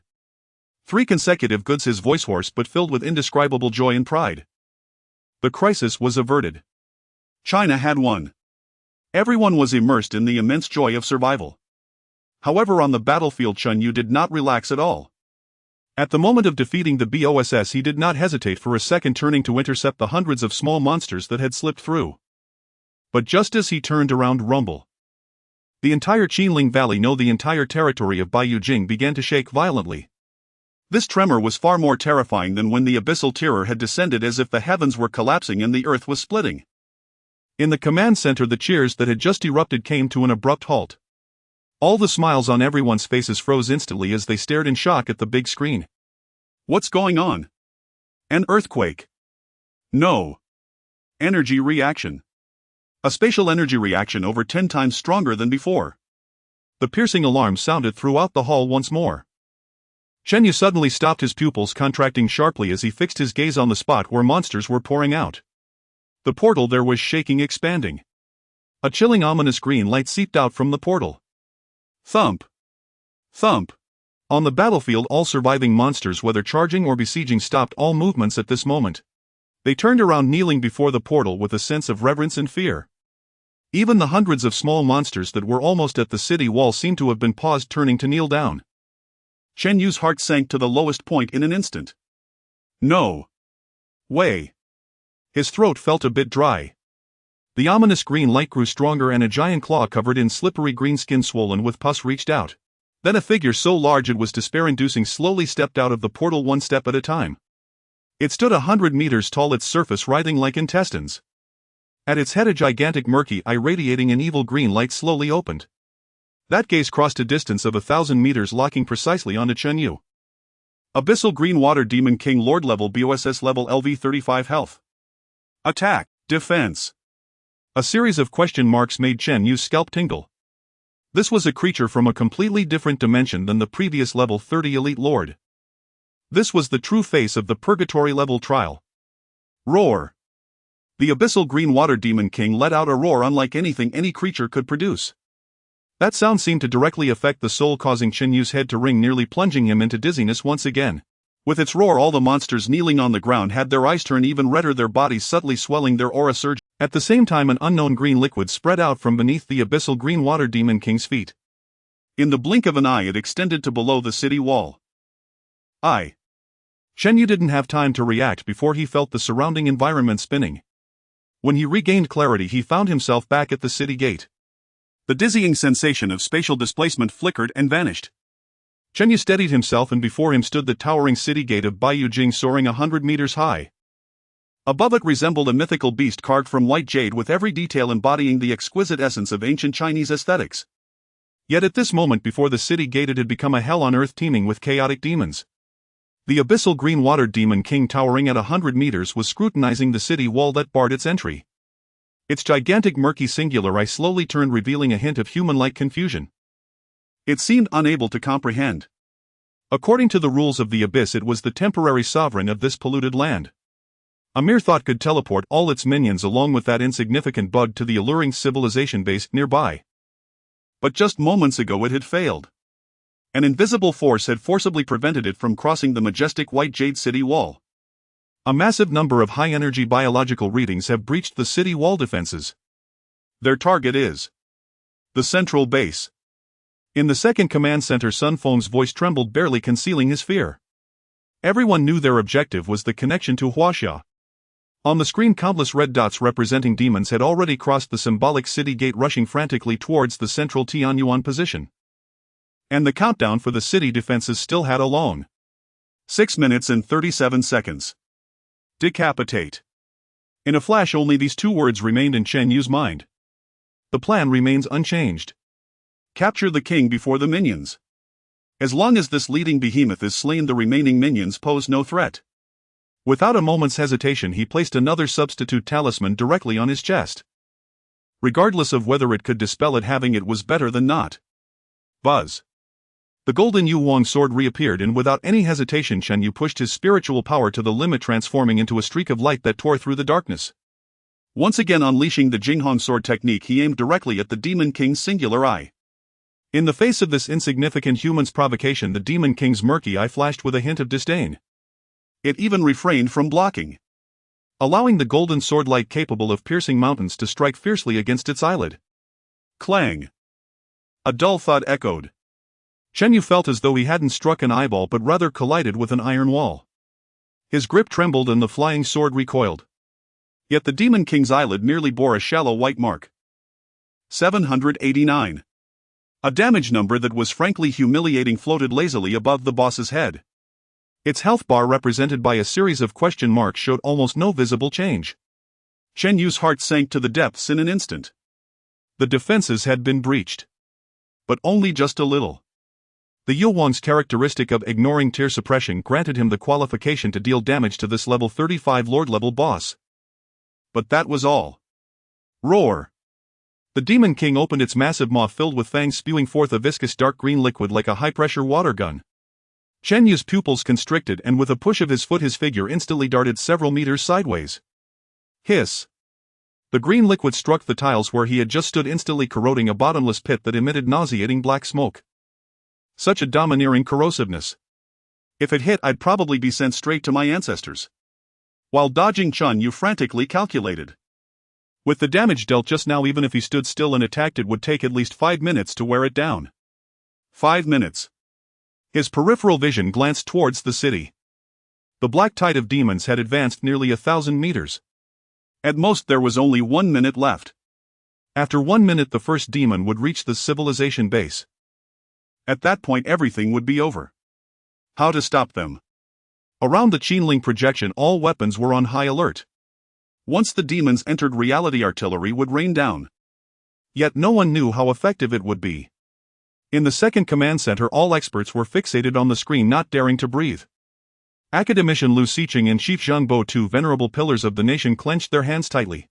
3 consecutive goods, his voice hoarse but filled with indescribable joy and pride. The crisis was averted. China had won. Everyone was immersed in the immense joy of survival. However, on the battlefield, Chenyu did not relax at all. At the moment of defeating the BOSS, he did not hesitate for a second, turning to intercept the hundreds of small monsters that had slipped through. But just as he turned around, rumble. The entire Qinling Valley, no, the entire territory of Baiyu Jing, began to shake violently. This tremor was far more terrifying than when the abyssal terror had descended, as if the heavens were collapsing and the earth was splitting. In the command center, the cheers that had just erupted came to an abrupt halt. All the smiles on everyone's faces froze instantly as they stared in shock at the big screen. What's going on? An earthquake? No. Energy reaction. A spatial energy reaction over 10 times stronger than before. The piercing alarm sounded throughout the hall once more. Chenyu suddenly stopped, his pupils contracting sharply as he fixed his gaze on the spot where monsters were pouring out. The portal there was shaking, expanding. A chilling, ominous green light seeped out from the portal. Thump. Thump. On the battlefield, all surviving monsters, whether charging or besieging, stopped all movements at this moment. They turned around, kneeling before the portal with a sense of reverence and fear. Even the hundreds of small monsters that were almost at the city wall seemed to have been paused, turning to kneel down. Chenyu's heart sank to the lowest point in an instant. No way. His throat felt a bit dry. The ominous green light grew stronger and a giant claw covered in slippery green skin swollen with pus reached out. Then a figure so large it was despair-inducing slowly stepped out of the portal one step at a time. It stood 100 meters tall, its surface writhing like intestines. At its head a gigantic murky eye radiating an evil green light slowly opened. That gaze crossed a distance of 1,000 meters, locking precisely onto Chen Yu. Abyssal Green Water Demon King, Lord level, BOSS level, LV35 health. Attack, defense. A series of question marks made Chen Yu's scalp tingle. This was a creature from a completely different dimension than the previous level 30 elite lord. This was the true face of the Purgatory level trial. Roar. The Abyssal Green Water Demon King let out a roar unlike anything any creature could produce. That sound seemed to directly affect the soul, causing Chen Yu's head to ring, nearly plunging him into dizziness once again. With its roar, all the monsters kneeling on the ground had their eyes turn even redder, their bodies subtly swelling, their aura surged. At the same time, an unknown green liquid spread out from beneath the Abyssal Green Water Demon King's feet. In the blink of an eye, it extended to below the city wall. Chen Yu didn't have time to react before he felt the surrounding environment spinning. When he regained clarity, he found himself back at the city gate. The dizzying sensation of spatial displacement flickered and vanished. Chen Yu steadied himself, and before him stood the towering city gate of Baiyujing, soaring 100 meters high. Above it resembled a mythical beast carved from white jade, with every detail embodying the exquisite essence of ancient Chinese aesthetics. Yet at this moment before the city gate, it had become a hell on earth teeming with chaotic demons. The Abyssal Green Water Demon King, towering at 100 meters, was scrutinizing the city wall that barred its entry. Its gigantic murky singular eye slowly turned, revealing a hint of human-like confusion. It seemed unable to comprehend. According to the rules of the Abyss, it was the temporary sovereign of this polluted land. A mere thought could teleport all its minions along with that insignificant bug to the alluring civilization base nearby. But just moments ago it had failed. An invisible force had forcibly prevented it from crossing the majestic white jade city wall. A massive number of high-energy biological readings have breached the city wall defenses. Their target is the central base. In the second command center, Sun Feng's voice trembled, barely concealing his fear. Everyone knew their objective was the connection to Huaxia. On the screen, countless red dots representing demons had already crossed the symbolic city gate, rushing frantically towards the central Tianyuan position. And the countdown for the city defenses still had a long 6 minutes and 37 seconds. Decapitate. In a flash, only these two words remained in Chen Yu's mind. The plan remains unchanged. Capture the king before the minions. As long as this leading behemoth is slain, the remaining minions pose no threat. Without a moment's hesitation, he placed another substitute talisman directly on his chest. Regardless of whether it could dispel it, having it was better than not. Buzz. The golden Yu Wang sword reappeared, and without any hesitation Chen Yu pushed his spiritual power to the limit, transforming into a streak of light that tore through the darkness. Once again unleashing the Jinghong sword technique, he aimed directly at the Demon King's singular eye. In the face of this insignificant human's provocation, the Demon King's murky eye flashed with a hint of disdain. It even refrained from blocking, allowing the golden sword light capable of piercing mountains to strike fiercely against its eyelid. Clang! A dull thud echoed. Chen Yu felt as though he hadn't struck an eyeball but rather collided with an iron wall. His grip trembled and the flying sword recoiled. Yet the Demon King's eyelid merely bore a shallow white mark. 789. A damage number that was frankly humiliating floated lazily above the boss's head. Its health bar, represented by a series of question marks, showed almost no visible change. Chen Yu's heart sank to the depths in an instant. The defenses had been breached. But only just a little. The Yu Wang's characteristic of ignoring tear suppression granted him the qualification to deal damage to this level 35 Lord-level boss. But that was all. Roar! The Demon King opened its massive maw filled with fangs, spewing forth a viscous dark green liquid like a high-pressure water gun. Chen Yu's pupils constricted, and with a push of his foot his figure instantly darted several meters sideways. Hiss! The green liquid struck the tiles where he had just stood, instantly corroding a bottomless pit that emitted nauseating black smoke. Such a domineering corrosiveness. If it hit, I'd probably be sent straight to my ancestors. While dodging, Chen Yu frantically calculated. With the damage dealt just now, even if he stood still and attacked, it would take at least 5 minutes to wear it down. 5 minutes. His peripheral vision glanced towards the city. The black tide of demons had advanced nearly 1,000 meters. At most there was only 1 minute left. After 1 minute the first demon would reach the civilization base. At that point everything would be over. How to stop them? Around the Qinling projection all weapons were on high alert. Once the demons entered, reality artillery would rain down. Yet no one knew how effective it would be. In the second command center all experts were fixated on the screen, not daring to breathe. Academician Lu Xiqing and Chief Zhangbo, two venerable pillars of the nation, clenched their hands tightly.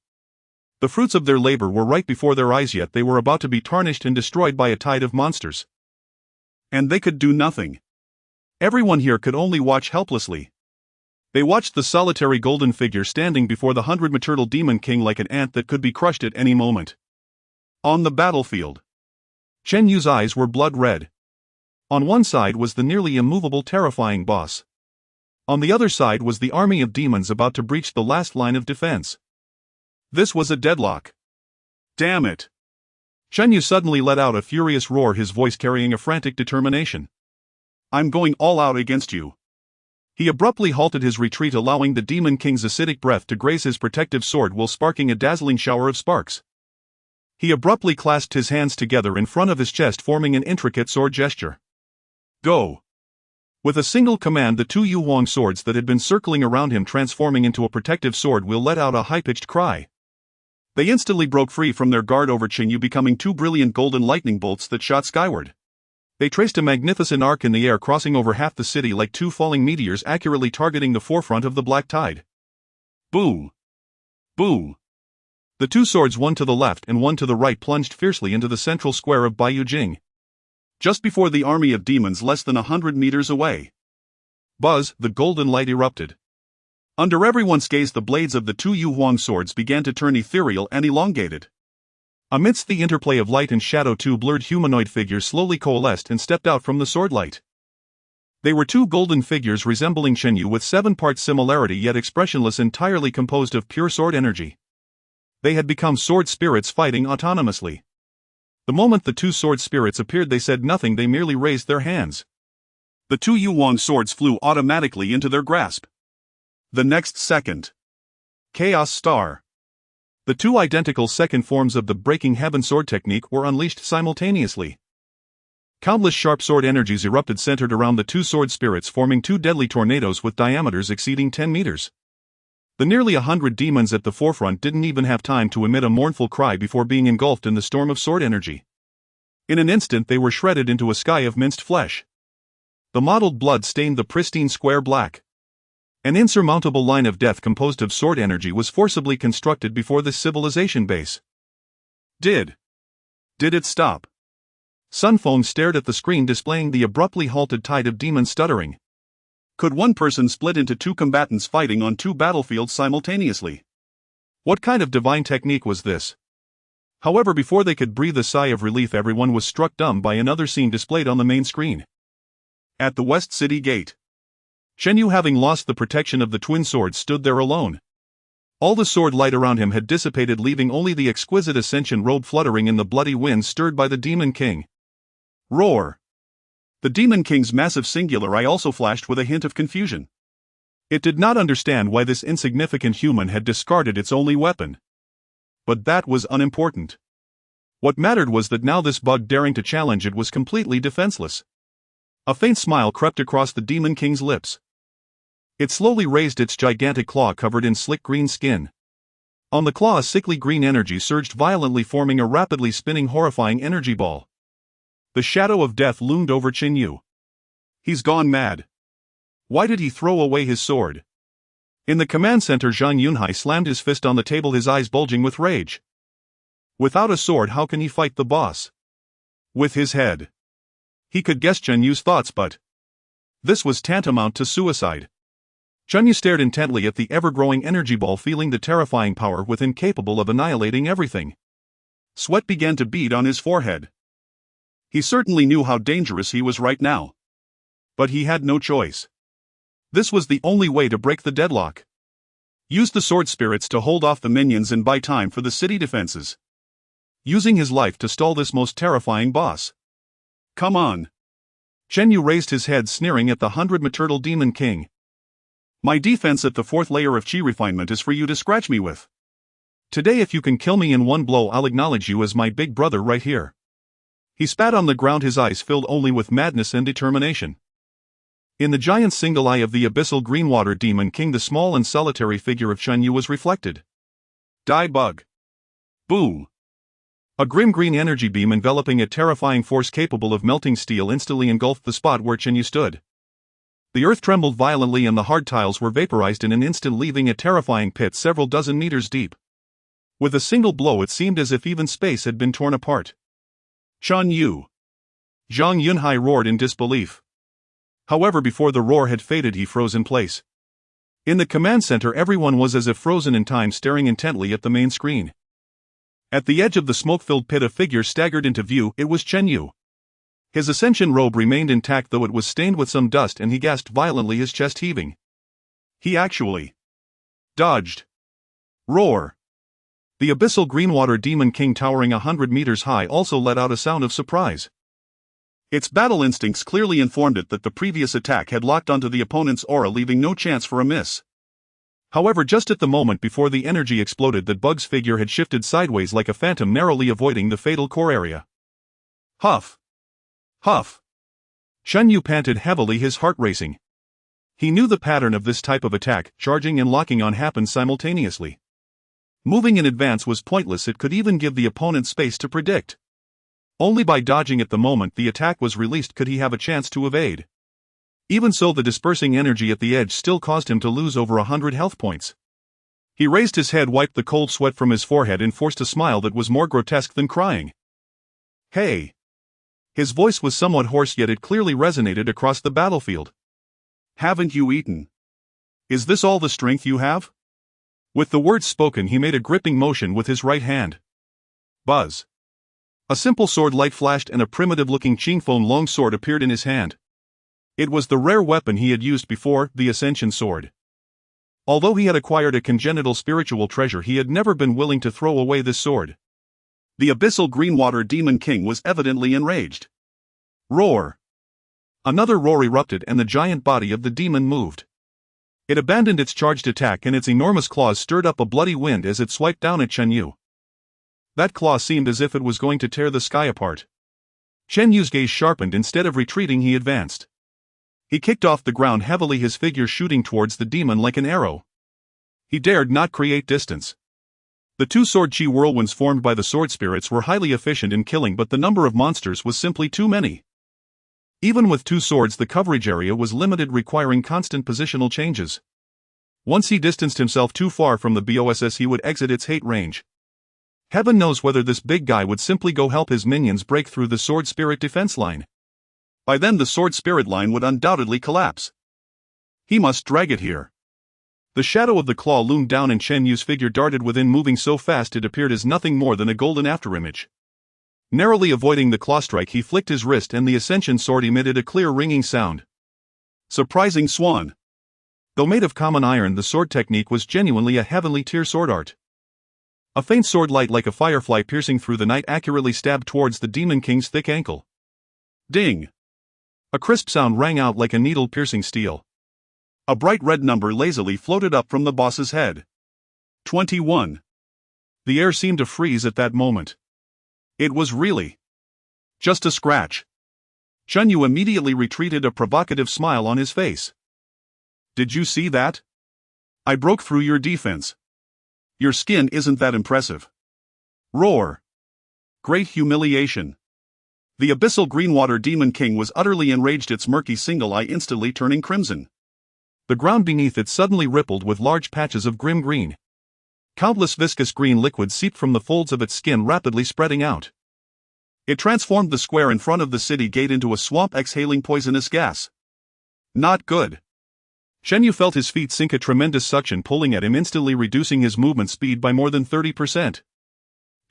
The fruits of their labor were right before their eyes, yet they were about to be tarnished and destroyed by a tide of monsters. And they could do nothing. Everyone here could only watch helplessly. They watched the solitary golden figure standing before the 100-meter demon king like an ant that could be crushed at any moment. On the battlefield, Chen Yu's eyes were blood red. On one side was the nearly immovable terrifying boss. On the other side was the army of demons about to breach the last line of defense. This was a deadlock. Damn it! Chen Yu suddenly let out a furious roar, his voice carrying a frantic determination. I'm going all out against you. He abruptly halted his retreat, allowing the Demon King's acidic breath to graze his protective sword while sparking a dazzling shower of sparks. He abruptly clasped his hands together in front of his chest, forming an intricate sword gesture. Go! With a single command, the two Yuhuang swords that had been circling around him, transforming into a protective sword wheel, let out a high-pitched cry. They instantly broke free from their guard over Chen Yu, becoming two brilliant golden lightning bolts that shot skyward. They traced a magnificent arc in the air, crossing over half the city like two falling meteors, accurately targeting the forefront of the black tide. Boom! Boom! The two swords, one to the left and one to the right, plunged fiercely into the central square of Baiyujing. Just before the army of demons, less than 100 meters away. Buzz, the golden light erupted. Under everyone's gaze, the blades of the two Yuhuang swords began to turn ethereal and elongated. Amidst the interplay of light and shadow, two blurred humanoid figures slowly coalesced and stepped out from the sword light. They were two golden figures resembling Chen Yu with 7-part similarity, yet expressionless, entirely composed of pure sword energy. They had become sword spirits fighting autonomously. The moment the two sword spirits appeared, they said nothing, they merely raised their hands. The two Yuhuang swords flew automatically into their grasp. The next second, Chaos Star. The two identical second forms of the Breaking Heaven sword technique were unleashed simultaneously. Countless sharp sword energies erupted, centered around the two sword spirits, forming two deadly tornadoes with diameters exceeding 10 meters. The nearly 100 demons at the forefront didn't even have time to emit a mournful cry before being engulfed in the storm of sword energy. In an instant they were shredded into a sky of minced flesh. The mottled blood stained the pristine square black. An insurmountable line of death composed of sword energy was forcibly constructed before this civilization base. Did it stop? Sun Feng stared at the screen displaying the abruptly halted tide of demons, stuttering. Could one person split into two combatants fighting on two battlefields simultaneously? What kind of divine technique was this? However, before they could breathe a sigh of relief, everyone was struck dumb by another scene displayed on the main screen. At the West City Gate, Chen Yu, having lost the protection of the twin swords, stood there alone. All the sword light around him had dissipated, leaving only the exquisite ascension robe fluttering in the bloody wind stirred by the Demon King. Roar! The Demon King's massive singular eye also flashed with a hint of confusion. It did not understand why this insignificant human had discarded its only weapon. But that was unimportant. What mattered was that now this bug, daring to challenge it, was completely defenseless. A faint smile crept across the Demon King's lips. It slowly raised its gigantic claw covered in slick green skin. On the claw a sickly green energy surged violently, forming a rapidly spinning, horrifying energy ball. The shadow of death loomed over Chen Yu. He's gone mad. Why did he throw away his sword? In the command center, Zhang Yunhai slammed his fist on the table, his eyes bulging with rage. Without a sword, how can he fight the boss? With his head. He could guess Chen Yu's thoughts, but this was tantamount to suicide. Chen Yu stared intently at the ever-growing energy ball, feeling the terrifying power within, capable of annihilating everything. Sweat began to bead on his forehead. He certainly knew how dangerous he was right now. But he had no choice. This was the only way to break the deadlock. Use the sword spirits to hold off the minions and buy time for the city defenses. Using his life to stall this most terrifying boss. Come on. Chen Yu raised his head, sneering at the 100-meter Demon King. My defense at the 4th layer of Qi refinement is for you to scratch me with. Today if you can kill me in one blow I'll acknowledge you as my big brother right here. He spat on the ground, his eyes filled only with madness and determination. In the giant single eye of the abyssal greenwater demon king the small and solitary figure of Chun Yu was reflected. Die bug. Boom. A grim green energy beam enveloping a terrifying force capable of melting steel instantly engulfed the spot where Chun Yu stood. The earth trembled violently and the hard tiles were vaporized in an instant, leaving a terrifying pit several dozen meters deep. With a single blow it seemed as if even space had been torn apart. Chun Yu. Zhang Yunhai roared in disbelief. However, before the roar had faded he froze in place. In the command center everyone was as if frozen in time, staring intently at the main screen. At the edge of the smoke-filled pit a figure staggered into view. It was Chun Yu. His ascension robe remained intact though it was stained with some dust and he gasped violently, his chest heaving. He actually dodged. Roar. The abyssal greenwater demon king towering 100 meters high also let out a sound of surprise. Its battle instincts clearly informed it that the previous attack had locked onto the opponent's aura, leaving no chance for a miss. However, just at the moment before the energy exploded, that bug's figure had shifted sideways like a phantom, narrowly avoiding the fatal core area. Huff. Huff. Chun Yu panted heavily, his heart racing. He knew the pattern of this type of attack. Charging and locking on happened simultaneously. Moving in advance was pointless, it could even give the opponent space to predict. Only by dodging at the moment the attack was released could he have a chance to evade. Even so, the dispersing energy at the edge still caused him to lose over 100 health points. He raised his head, wiped the cold sweat from his forehead and forced a smile that was more grotesque than crying. Hey! His voice was somewhat hoarse, yet it clearly resonated across the battlefield. Haven't you eaten? Is this all the strength you have? With the words spoken he made a gripping motion with his right hand. Buzz. A simple sword light flashed and a primitive-looking Qingfeng long sword appeared in his hand. It was the rare weapon he had used before, the Ascension Sword. Although he had acquired a congenital spiritual treasure, he had never been willing to throw away this sword. The abyssal greenwater demon king was evidently enraged. Roar! Another roar erupted and the giant body of the demon moved. It abandoned its charged attack and its enormous claws stirred up a bloody wind as it swiped down at Chun Yu. That claw seemed as if it was going to tear the sky apart. Chun Yu's gaze sharpened. Instead of retreating he advanced. He kicked off the ground heavily, his figure shooting towards the demon like an arrow. He dared not create distance. The two sword chi whirlwinds formed by the sword spirits were highly efficient in killing, but the number of monsters was simply too many. Even with two swords the coverage area was limited, requiring constant positional changes. Once he distanced himself too far from the BOSS he would exit its hate range. Heaven knows whether this big guy would simply go help his minions break through the sword spirit defense line. By then the sword spirit line would undoubtedly collapse. He must drag it here. The shadow of the claw loomed down and Chun Yu's figure darted within, moving so fast it appeared as nothing more than a golden afterimage. Narrowly avoiding the claw strike he flicked his wrist and the Ascension Sword emitted a clear ringing sound. Surprising swan. Though made of common iron, the sword technique was genuinely a heavenly tier sword art. A faint sword light like a firefly piercing through the night accurately stabbed towards the Demon King's thick ankle. Ding! A crisp sound rang out like a needle piercing steel. A bright red number lazily floated up from the boss's head. 21. The air seemed to freeze at that moment. It was really just a scratch. Chun Yu immediately retreated, a provocative smile on his face. Did you see that? I broke through your defense. Your skin isn't that impressive. Roar. Great humiliation. The abyssal greenwater demon king was utterly enraged, its murky single eye instantly turning crimson. The ground beneath it suddenly rippled with large patches of grim green. Countless viscous green liquids seeped from the folds of its skin, rapidly spreading out. It transformed the square in front of the city gate into a swamp exhaling poisonous gas. Not good. Chun Yu felt his feet sink, a tremendous suction pulling at him, instantly reducing his movement speed by more than 30%.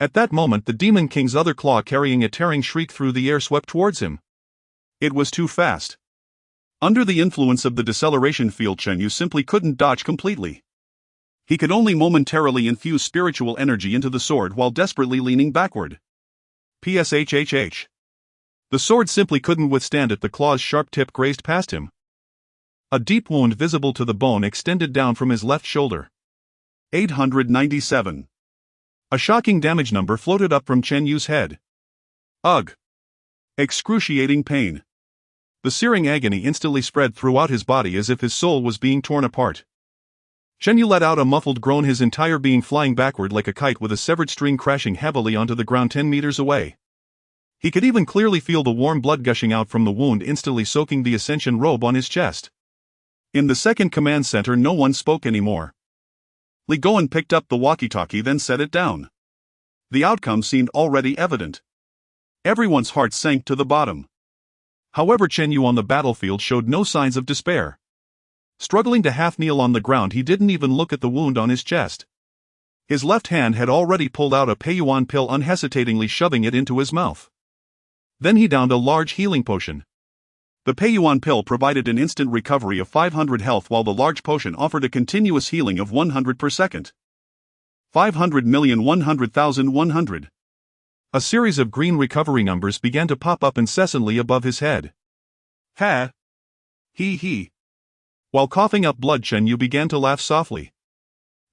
At that moment the Demon King's other claw, carrying a tearing shriek through the air, swept towards him. It was too fast. Under the influence of the deceleration field, Chun Yu simply couldn't dodge completely. He could only momentarily infuse spiritual energy into the sword while desperately leaning backward. PSHHH. The sword simply couldn't withstand it. The claw's sharp tip grazed past him. A deep wound visible to the bone extended down from his left shoulder. 897. A shocking damage number floated up from Chen Yu's head. Ugh! Excruciating pain. The searing agony instantly spread throughout his body as if his soul was being torn apart. Chen Yu let out a muffled groan, his entire being flying backward like a kite with a severed string crashing heavily onto the ground 10 meters away. He could even clearly feel the warm blood gushing out from the wound, instantly soaking the ascension robe on his chest. In the second command center, no one spoke anymore. Li Goen picked up the walkie-talkie, then set it down. The outcome seemed already evident. Everyone's heart sank to the bottom. However, Chen Yu on the battlefield showed no signs of despair. Struggling to half-kneel on the ground, he didn't even look at the wound on his chest. His left hand had already pulled out a Peiyuan pill, unhesitatingly shoving it into his mouth. Then he downed a large healing potion. The Peiyuan pill provided an instant recovery of 500 health, while the large potion offered a continuous healing of 100 per second. 500,100,100. A series of green recovery numbers began to pop up incessantly above his head. Ha! He. While coughing up blood, Chen Yu began to laugh softly.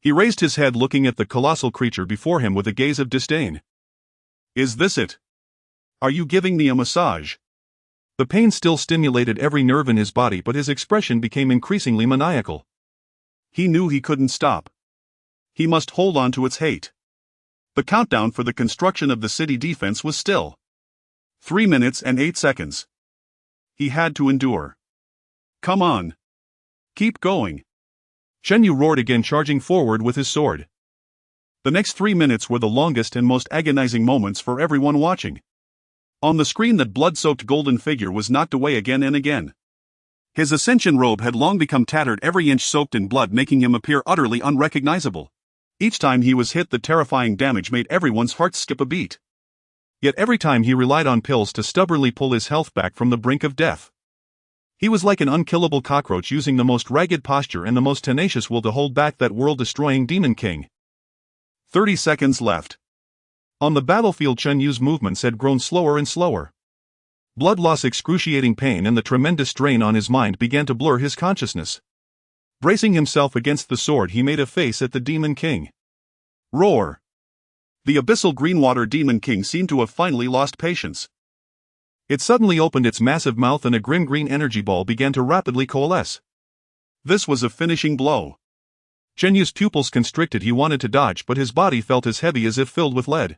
He raised his head, looking at the colossal creature before him with a gaze of disdain. Is this it? Are you giving me a massage? The pain still stimulated every nerve in his body, but his expression became increasingly maniacal. He knew he couldn't stop. He must hold on to its hate. The countdown for the construction of the city defense was still 3 minutes and 8 seconds. He had to endure. Come on. Keep going. Chen Yu roared again, charging forward with his sword. The next 3 minutes were the longest and most agonizing moments for everyone watching. On the screen, that blood-soaked golden figure was knocked away again and again. His ascension robe had long become tattered, every inch soaked in blood, making him appear utterly unrecognizable. Each time he was hit, the terrifying damage made everyone's hearts skip a beat. Yet every time he relied on pills to stubbornly pull his health back from the brink of death. He was like an unkillable cockroach, using the most ragged posture and the most tenacious will to hold back that world-destroying Demon King. 30 seconds left. On the battlefield, Chen Yu's movements had grown slower and slower. Blood loss, excruciating pain, and the tremendous strain on his mind began to blur his consciousness. Bracing himself against the sword, he made a face at the Demon King. Roar! The abyssal greenwater Demon King seemed to have finally lost patience. It suddenly opened its massive mouth and a grim green energy ball began to rapidly coalesce. This was a finishing blow. Chen Yu's pupils constricted. He wanted to dodge, but his body felt as heavy as if filled with lead.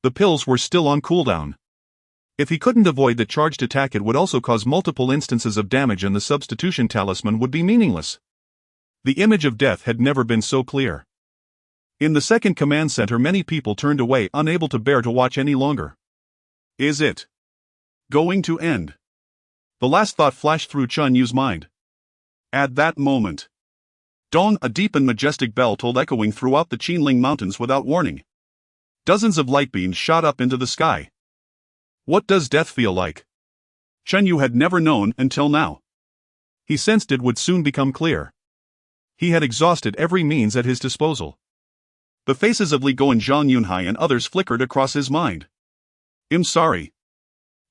The pills were still on cooldown. If he couldn't avoid the charged attack, it would also cause multiple instances of damage and the substitution talisman would be meaningless. The image of death had never been so clear. In the second command center, many people turned away, unable to bear to watch any longer. Is it going to end? The last thought flashed through Chen Yu's mind. At that moment, Dong, a deep and majestic bell tolled, echoing throughout the Qinling Mountains without warning. Dozens of light beams shot up into the sky. What does death feel like? Chen Yu had never known until now. He sensed it would soon become clear. He had exhausted every means at his disposal. The faces of Li Goen, Zhang Yunhai, and others flickered across his mind. I'm sorry.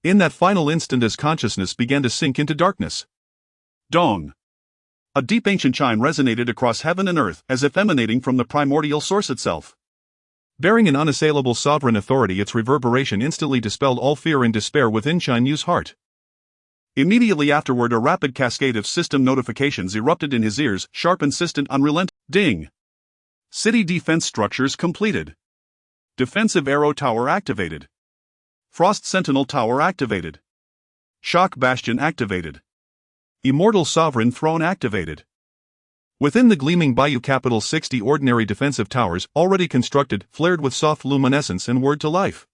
In that final instant, as consciousness began to sink into darkness, Dong! A deep ancient chime resonated across heaven and earth, as if emanating from the primordial source itself. Bearing an unassailable sovereign authority, its reverberation instantly dispelled all fear and despair within Chen Yu's heart. Immediately afterward, a rapid cascade of system notifications erupted in his ears, sharp, insistent, unrelenting. Ding! City defense structures completed. Defensive arrow tower activated. Frost Sentinel Tower activated. Shock Bastion activated. Immortal Sovereign Throne activated. Within the gleaming Bayou capital, 60 ordinary defensive towers, already constructed, flared with soft luminescence and whirred to life.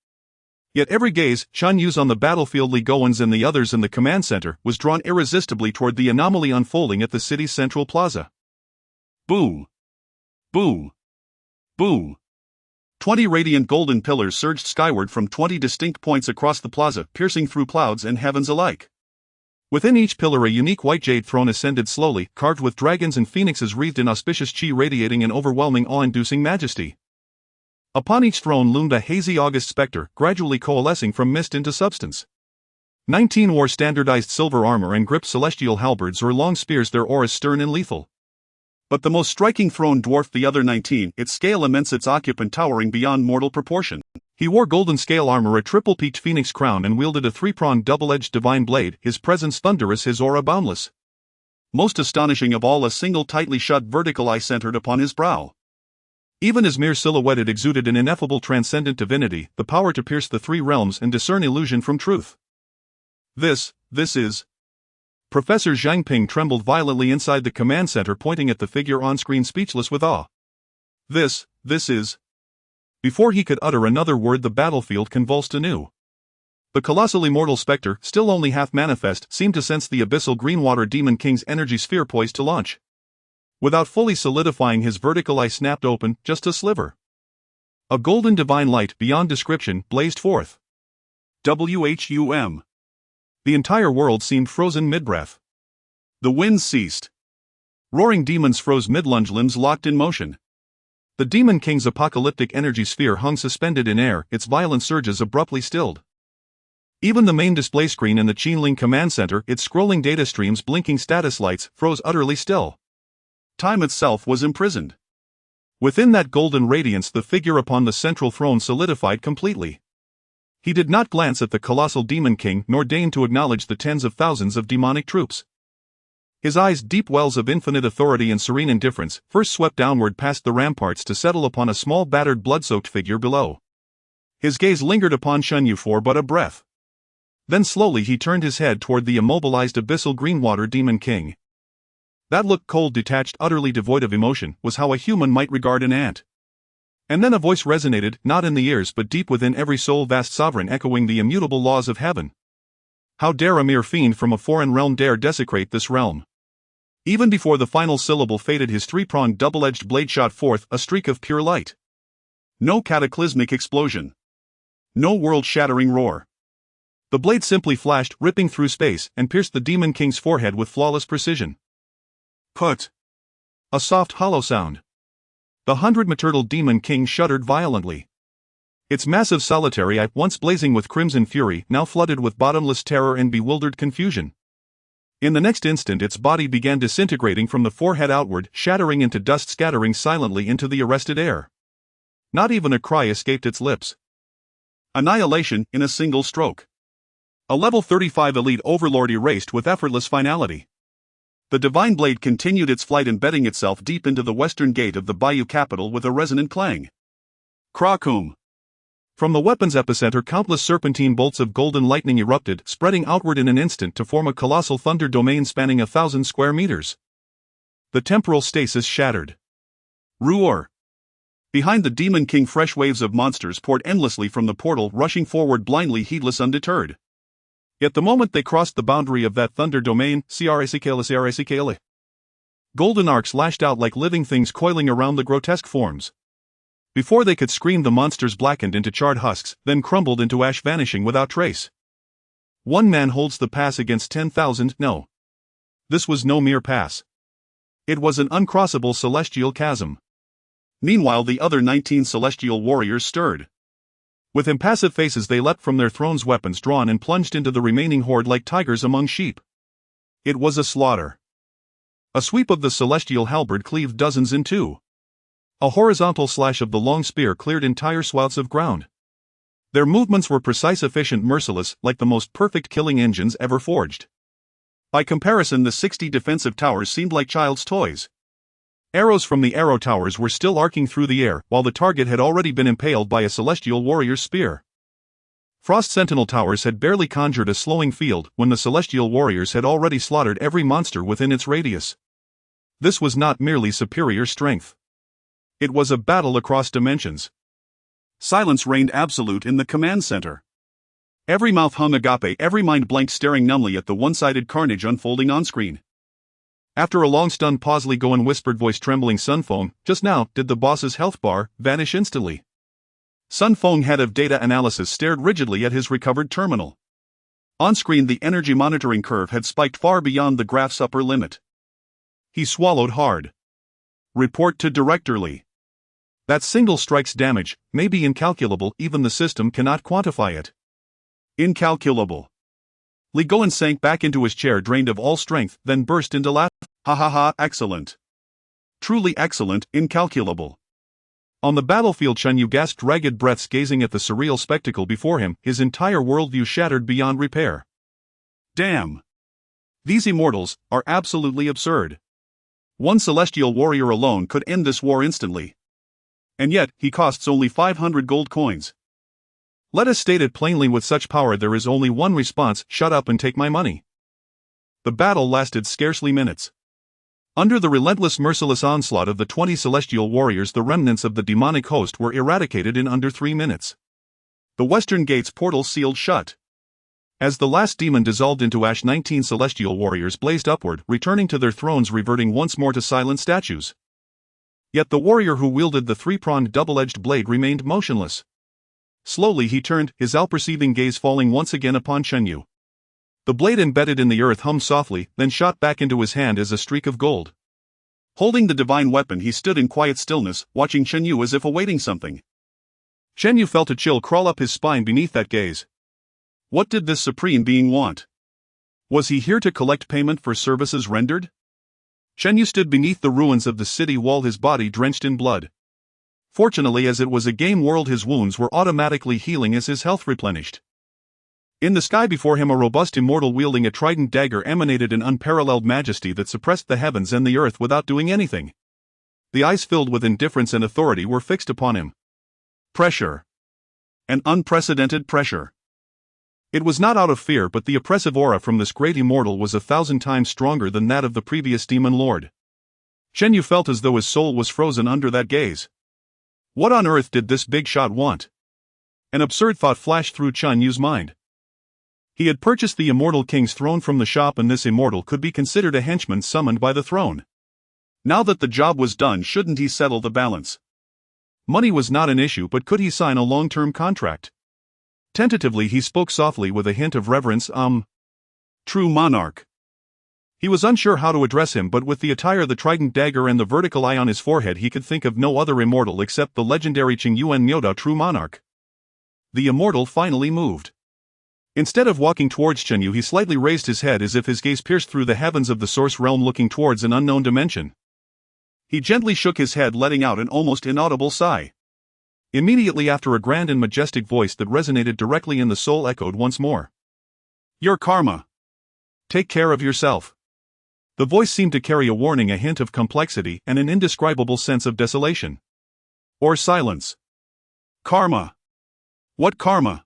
Yet every gaze, Chen Yu's on the battlefield, Li Goen's and the others in the command center, was drawn irresistibly toward the anomaly unfolding at the city's central plaza. Boom! Boom! Boom! 20 radiant golden pillars surged skyward from 20 distinct points across the plaza, piercing through clouds and heavens alike. Within each pillar, a unique white jade throne ascended slowly, carved with dragons and phoenixes wreathed in auspicious chi, radiating an overwhelming, awe-inducing majesty. Upon each throne loomed a hazy august specter, gradually coalescing from mist into substance. 19 wore standardized silver armor and gripped celestial halberds or long spears, their auras stern and lethal. But the most striking throne dwarfed the other 19, its scale immense, its occupant towering beyond mortal proportion. He wore golden scale armor, a triple-peaked phoenix crown, and wielded a three-pronged double-edged divine blade, his presence thunderous, his aura boundless. Most astonishing of all, a single tightly shut vertical eye centered upon his brow. Even his mere silhouette exuded an ineffable transcendent divinity, the power to pierce the three realms and discern illusion from truth. This is... Professor Zhang Ping trembled violently inside the command center, pointing at the figure on screen, speechless with awe. This is... Before he could utter another word, the battlefield convulsed anew. The colossal immortal specter, still only half manifest, seemed to sense the abyssal greenwater demon king's energy sphere poised to launch. Without fully solidifying, his vertical eye snapped open, just a sliver. A golden divine light, beyond description, blazed forth. WHUM. The entire world seemed frozen mid-breath. The winds ceased. Roaring demons froze mid-lunge, limbs locked in motion. The demon king's apocalyptic energy sphere hung suspended in air, its violent surges abruptly stilled. Even the main display screen in the Qinling command center, its scrolling data streams blinking status lights, froze utterly still. Time itself was imprisoned. Within that golden radiance, the figure upon the central throne solidified completely. He did not glance at the colossal demon king, nor deign to acknowledge the tens of thousands of demonic troops. His eyes, deep wells of infinite authority and serene indifference, first swept downward past the ramparts to settle upon a small battered blood-soaked figure below. His gaze lingered upon Shunyu for but a breath. Then slowly he turned his head toward the immobilized abyssal greenwater demon king. That look, cold, detached, utterly devoid of emotion, was how a human might regard an ant. And then a voice resonated, not in the ears but deep within every soul, vast sovereign, echoing the immutable laws of heaven. How dare a mere fiend from a foreign realm dare desecrate this realm? Even before the final syllable faded, his three-pronged double-edged blade shot forth a streak of pure light. No cataclysmic explosion. No world-shattering roar. The blade simply flashed, ripping through space, and pierced the demon king's forehead with flawless precision. Put. A soft, hollow sound. The 100-meter-tall demon king shuddered violently. Its massive solitary eye, once blazing with crimson fury, now flooded with bottomless terror and bewildered confusion. In the next instant, its body began disintegrating from the forehead outward, shattering into dust, scattering silently into the arrested air. Not even a cry escaped its lips. Annihilation in a single stroke. A level 35 elite overlord erased with effortless finality. The divine blade continued its flight, embedding itself deep into the western gate of the Bayou capital with a resonant clang. Krakum. From the weapon's epicenter, countless serpentine bolts of golden lightning erupted, spreading outward in an instant to form a colossal thunder domain spanning 1,000 square meters. The temporal stasis shattered. Roar. Behind the demon king, fresh waves of monsters poured endlessly from the portal, rushing forward blindly, heedless, undeterred. Yet the moment they crossed the boundary of that thunder domain, golden arcs lashed out like living things coiling around the grotesque forms. Before they could scream, the monsters blackened into charred husks, then crumbled into ash, vanishing without trace. One man holds the pass against 10,000, no. This was no mere pass. It was an uncrossable celestial chasm. Meanwhile, the other 19 celestial warriors stirred. With impassive faces, they leapt from their thrones, weapons drawn, and plunged into the remaining horde like tigers among sheep. It was a slaughter. A sweep of the celestial halberd cleaved dozens in two. A horizontal slash of the long spear cleared entire swaths of ground. Their movements were precise, efficient, merciless, like the most perfect killing engines ever forged. By comparison, the 60 defensive towers seemed like child's toys. Arrows from the arrow towers were still arcing through the air, while the target had already been impaled by a celestial warrior's spear. Frost Sentinel towers had barely conjured a slowing field when the celestial warriors had already slaughtered every monster within its radius. This was not merely superior strength. It was a battle across dimensions. Silence reigned absolute in the command center. Every mouth hung agape, every mind blanked, staring numbly at the one-sided carnage unfolding on screen. After a long stunned pause, Li Goen whispered, voice trembling, "Sun Feng, just now, did the boss's health bar vanish instantly?" Sun Feng, head of data analysis, stared rigidly at his recovered terminal. On screen, the energy monitoring curve had spiked far beyond the graph's upper limit. He swallowed hard. Report to Director Li. That single strike's damage may be incalculable, even the system cannot quantify it. Incalculable. Li Goen sank back into his chair, drained of all strength, then burst into laughter. Ha ha ha, excellent. Truly excellent, incalculable. On the battlefield, Chun Yu gasped ragged breaths, gazing at the surreal spectacle before him, his entire worldview shattered beyond repair. Damn! These immortals are absolutely absurd. One celestial warrior alone could end this war instantly. And yet, he costs only 500 gold coins. Let us state it plainly, with such power there is only one response: shut up and take my money. The battle lasted scarcely minutes. Under the relentless, merciless onslaught of the 20 celestial warriors, the remnants of the demonic host were eradicated in under 3 minutes. The western gate's portal sealed shut. As the last demon dissolved into ash, 19 celestial warriors blazed upward, returning to their thrones, reverting once more to silent statues. Yet the warrior who wielded the 3-pronged double-edged blade remained motionless. Slowly he turned, his all-perceiving gaze falling once again upon Chun Yu. The blade embedded in the earth hummed softly, then shot back into his hand as a streak of gold. Holding the divine weapon, he stood in quiet stillness, watching Chun Yu as if awaiting something. Chun Yu felt a chill crawl up his spine beneath that gaze. What did this supreme being want? Was he here to collect payment for services rendered? Chun Yu stood beneath the ruins of the city wall, his body drenched in blood. Fortunately, as it was a game world, his wounds were automatically healing as his health replenished. In the sky before him, a robust immortal wielding a trident dagger emanated an unparalleled majesty that suppressed the heavens and the earth without doing anything. The eyes, filled with indifference and authority, were fixed upon him. Pressure. An unprecedented pressure. It was not out of fear, but the oppressive aura from this great immortal was 1,000 times stronger than that of the previous demon lord. Chun Yu felt as though his soul was frozen under that gaze. What on earth did this big shot want? An absurd thought flashed through Chun Yu's mind. He had purchased the immortal king's throne from the shop, and this immortal could be considered a henchman summoned by the throne. Now that the job was done, shouldn't he settle the balance? Money was not an issue, but could he sign a long-term contract? Tentatively he spoke softly with a hint of reverence. True monarch. He was unsure how to address him, but with the attire, the trident dagger, and the vertical eye on his forehead, he could think of no other immortal except the legendary Qing Yuan Myoda, true monarch. The immortal finally moved. Instead of walking towards Chun Yu, he slightly raised his head as if his gaze pierced through the heavens of the source realm, looking towards an unknown dimension. He gently shook his head, letting out an almost inaudible sigh. Immediately after, a grand and majestic voice that resonated directly in the soul echoed once more. Your karma. Take care of yourself. The voice seemed to carry a warning, a hint of complexity, and an indescribable sense of desolation. Or silence. Karma. What karma?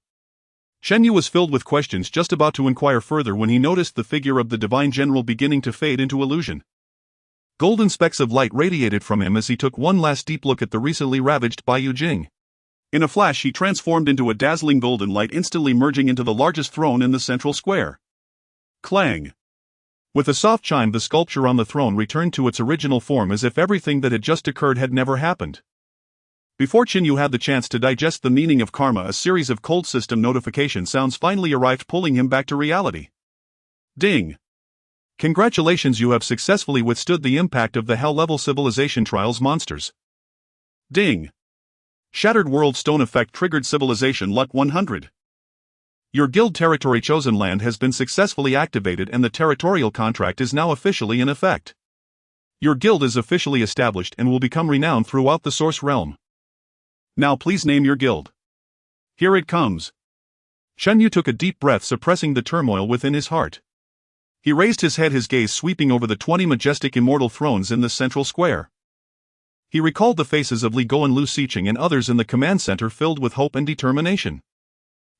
Chun Yu was filled with questions, just about to inquire further, when he noticed the figure of the divine general beginning to fade into illusion. Golden specks of light radiated from him as he took one last deep look at the recently ravaged Baiyu Jing. In a flash he transformed into a dazzling golden light, instantly merging into the largest throne in the central square. Clang! With a soft chime, the sculpture on the throne returned to its original form, as if everything that had just occurred had never happened. Before Chun Yu had the chance to digest the meaning of karma, a series of cold system notification sounds finally arrived, pulling him back to reality. Ding! Congratulations, you have successfully withstood the impact of the hell-level civilization trials monsters. Ding! Shattered World Stone effect triggered civilization luck 100. Your guild territory chosen land has been successfully activated, and the territorial contract is now officially in effect. Your guild is officially established and will become renowned throughout the source realm. Now please name your guild. Here it comes. Chun Yu took a deep breath, suppressing the turmoil within his heart. He raised his head, his gaze sweeping over the 20 majestic immortal thrones in the central square. He recalled the faces of Li Go and Lu Siqing and others in the command center, filled with hope and determination.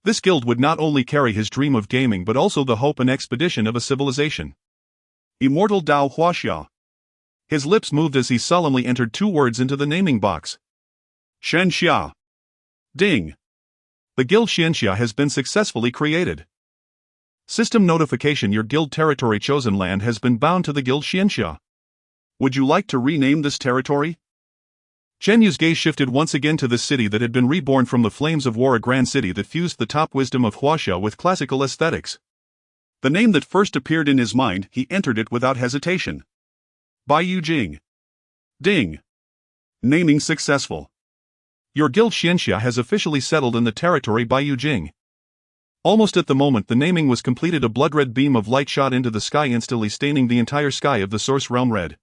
This guild would not only carry his dream of gaming, but also the hope and expedition of a civilization. Immortal Dao Huaxia. His lips moved as he solemnly entered 2 words into the naming box. Xianxia. Ding! The guild Xianxia has been successfully created. System notification: your guild territory chosen land has been bound to the guild Xianxia. Would you like to rename this territory? Chun Yu's gaze shifted once again to the city that had been reborn from the flames of war, a grand city that fused the top wisdom of Huaxia with classical aesthetics. The name that first appeared in his mind, he entered it without hesitation. Baiyu Jing. Ding! Naming successful. Your guild Xianxia has officially settled in the territory Baiyu Jing. Almost at the moment the naming was completed, a blood-red beam of light shot into the sky, instantly staining the entire sky of the source realm red.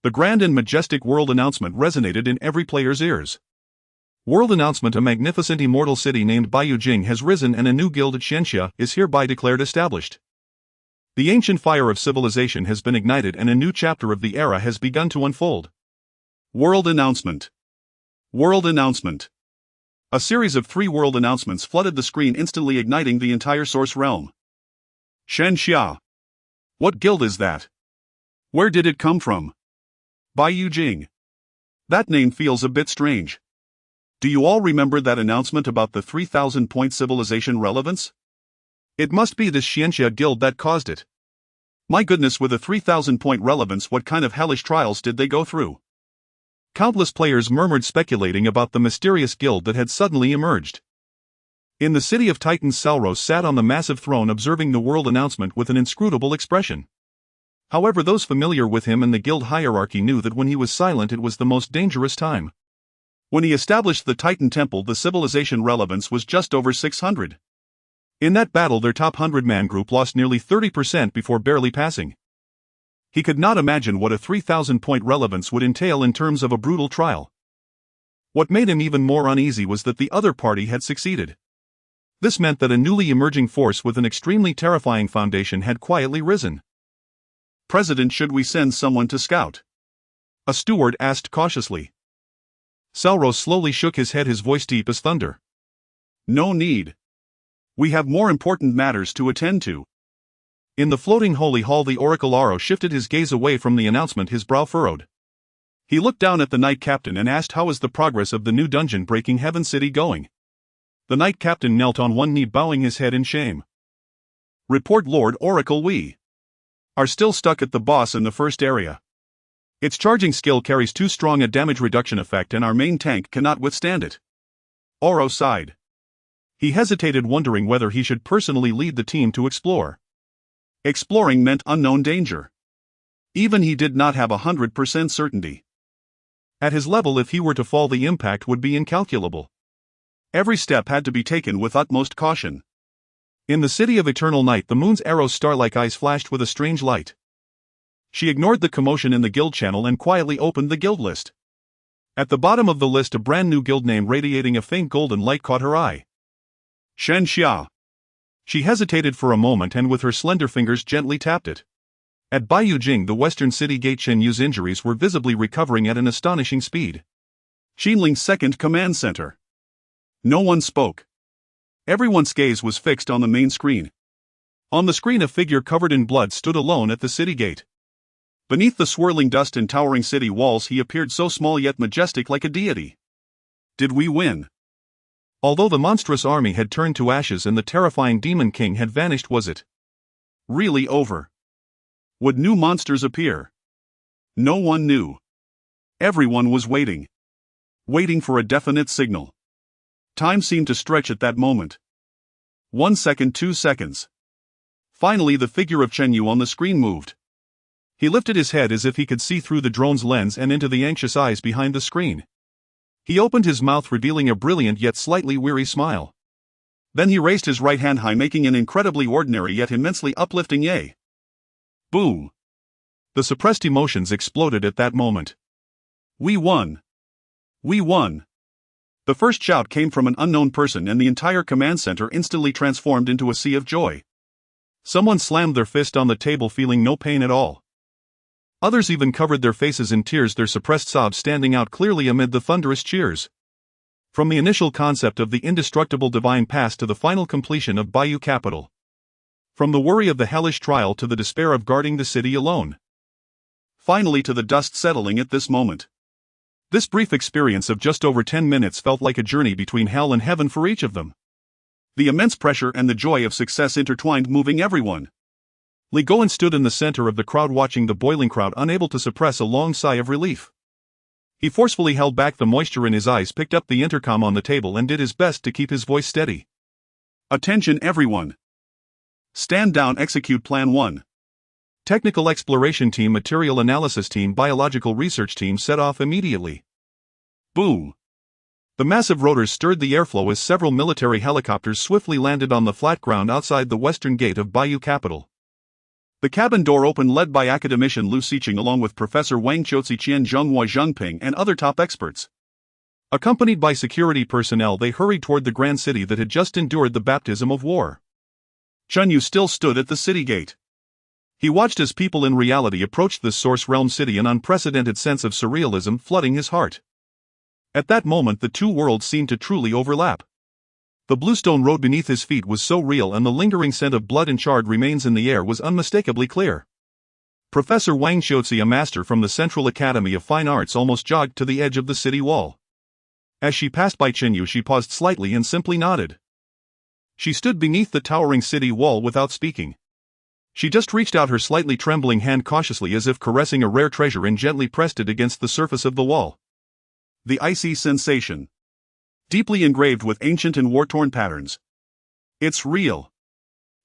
The grand and majestic world announcement resonated in every player's ears. World announcement: a magnificent immortal city named Baiyujing has risen and a new guild at Xianxia is hereby declared established. The ancient fire of civilization has been ignited and a new chapter of the era has begun to unfold. World announcement. World announcement. A series of 3 world announcements flooded the screen, instantly igniting the entire source realm. Xianxia. What guild is that? Where did it come from? Baiyujing. That name feels a bit strange. Do you all remember that announcement about the 3,000-point civilization relevance? It must be this Xianxia guild that caused it. My goodness, with a 3,000-point relevance, what kind of hellish trials did they go through? Countless players murmured, speculating about the mysterious guild that had suddenly emerged. In the city of Titans, Salros sat on the massive throne observing the world announcement with an inscrutable expression. However, those familiar with him and the guild hierarchy knew that when he was silent it was the most dangerous time. When he established the Titan Temple, the civilization relevance was just over 600. In that battle, their top 100-man group lost nearly 30% before barely passing. He could not imagine what a 3,000-point relevance would entail in terms of a brutal trial. What made him even more uneasy was that the other party had succeeded. This meant that a newly emerging force with an extremely terrifying foundation had quietly risen. "President, should we send someone to scout?" a steward asked cautiously. Salros slowly shook his head, his voice deep as thunder. "No need. We have more important matters to attend to." In the floating holy hall, the Oracle Aro shifted his gaze away from the announcement, his brow furrowed. He looked down at the Knight Captain and asked, "How is the progress of the new dungeon breaking Heaven City going?" The Knight Captain knelt on one knee, bowing his head in shame. "Report, Lord Oracle, we are still stuck at the boss in the first area. Its charging skill carries too strong a damage reduction effect and our main tank cannot withstand it." Oro sighed. He hesitated, wondering whether he should personally lead the team to explore. Exploring meant unknown danger. Even he did not have 100% certainty. At his level, if he were to fall, the impact would be incalculable. Every step had to be taken with utmost caution. In the city of eternal night, the moon's arrow's star-like eyes flashed with a strange light. She ignored the commotion in the guild channel and quietly opened the guild list. At the bottom of the list, a brand new guild name radiating a faint golden light caught her eye. Xianxia. She hesitated for a moment and with her slender fingers gently tapped it. At Baiyujing, the western city gate, Shen Yu's injuries were visibly recovering at an astonishing speed. Xinling's second command center. No one spoke. Everyone's gaze was fixed on the main screen. On the screen, a figure covered in blood stood alone at the city gate. Beneath the swirling dust and towering city walls, he appeared so small yet majestic, like a deity. Did we win? Although the monstrous army had turned to ashes and the terrifying Demon King had vanished, was it really over? Would new monsters appear? No one knew. Everyone was waiting. Waiting for a definite signal. Time seemed to stretch at that moment. 1 second, 2 seconds. Finally, the figure of Chen Yu on the screen moved. He lifted his head as if he could see through the drone's lens and into the anxious eyes behind the screen. He opened his mouth, revealing a brilliant yet slightly weary smile. Then he raised his right hand high, making an incredibly ordinary yet immensely uplifting yay. Boom! The suppressed emotions exploded at that moment. We won! We won! The first shout came from an unknown person and the entire command center instantly transformed into a sea of joy. Someone slammed their fist on the table, feeling no pain at all. Others even covered their faces in tears, their suppressed sobs standing out clearly amid the thunderous cheers. From the initial concept of the indestructible divine past to the final completion of Bayou Capital. From the worry of the hellish trial to the despair of guarding the city alone. Finally to the dust settling at this moment. This brief experience of just over 10 minutes felt like a journey between hell and heaven for each of them. The immense pressure and the joy of success intertwined, moving everyone. Li Goen stood in the center of the crowd, watching the boiling crowd, unable to suppress a long sigh of relief. He forcefully held back the moisture in his eyes, picked up the intercom on the table and did his best to keep his voice steady. Attention everyone! Stand down, execute Plan 1. Technical Exploration Team, Material Analysis Team, Biological Research Team set off immediately. Boom! The massive rotors stirred the airflow as several military helicopters swiftly landed on the flat ground outside the western gate of Bayou Capital. The cabin door opened, led by academician Lu Siqing along with Professor Wang Qiuzi, Qian Zhenghua Zhengping and other top experts. Accompanied by security personnel, they hurried toward the grand city that had just endured the baptism of war. Chen Yu still stood at the city gate. He watched as people in reality approached this Source Realm city, an unprecedented sense of surrealism flooding his heart. At that moment the two worlds seemed to truly overlap. The bluestone road beneath his feet was so real, and the lingering scent of blood and charred remains in the air was unmistakably clear. Professor Wang Qiuzi, a master from the Central Academy of Fine Arts, almost jogged to the edge of the city wall. As she passed by Chen Yu, she paused slightly and simply nodded. She stood beneath the towering city wall without speaking. She just reached out her slightly trembling hand cautiously, as if caressing a rare treasure, and gently pressed it against the surface of the wall. The icy sensation. Deeply engraved with ancient and war-torn patterns. It's real.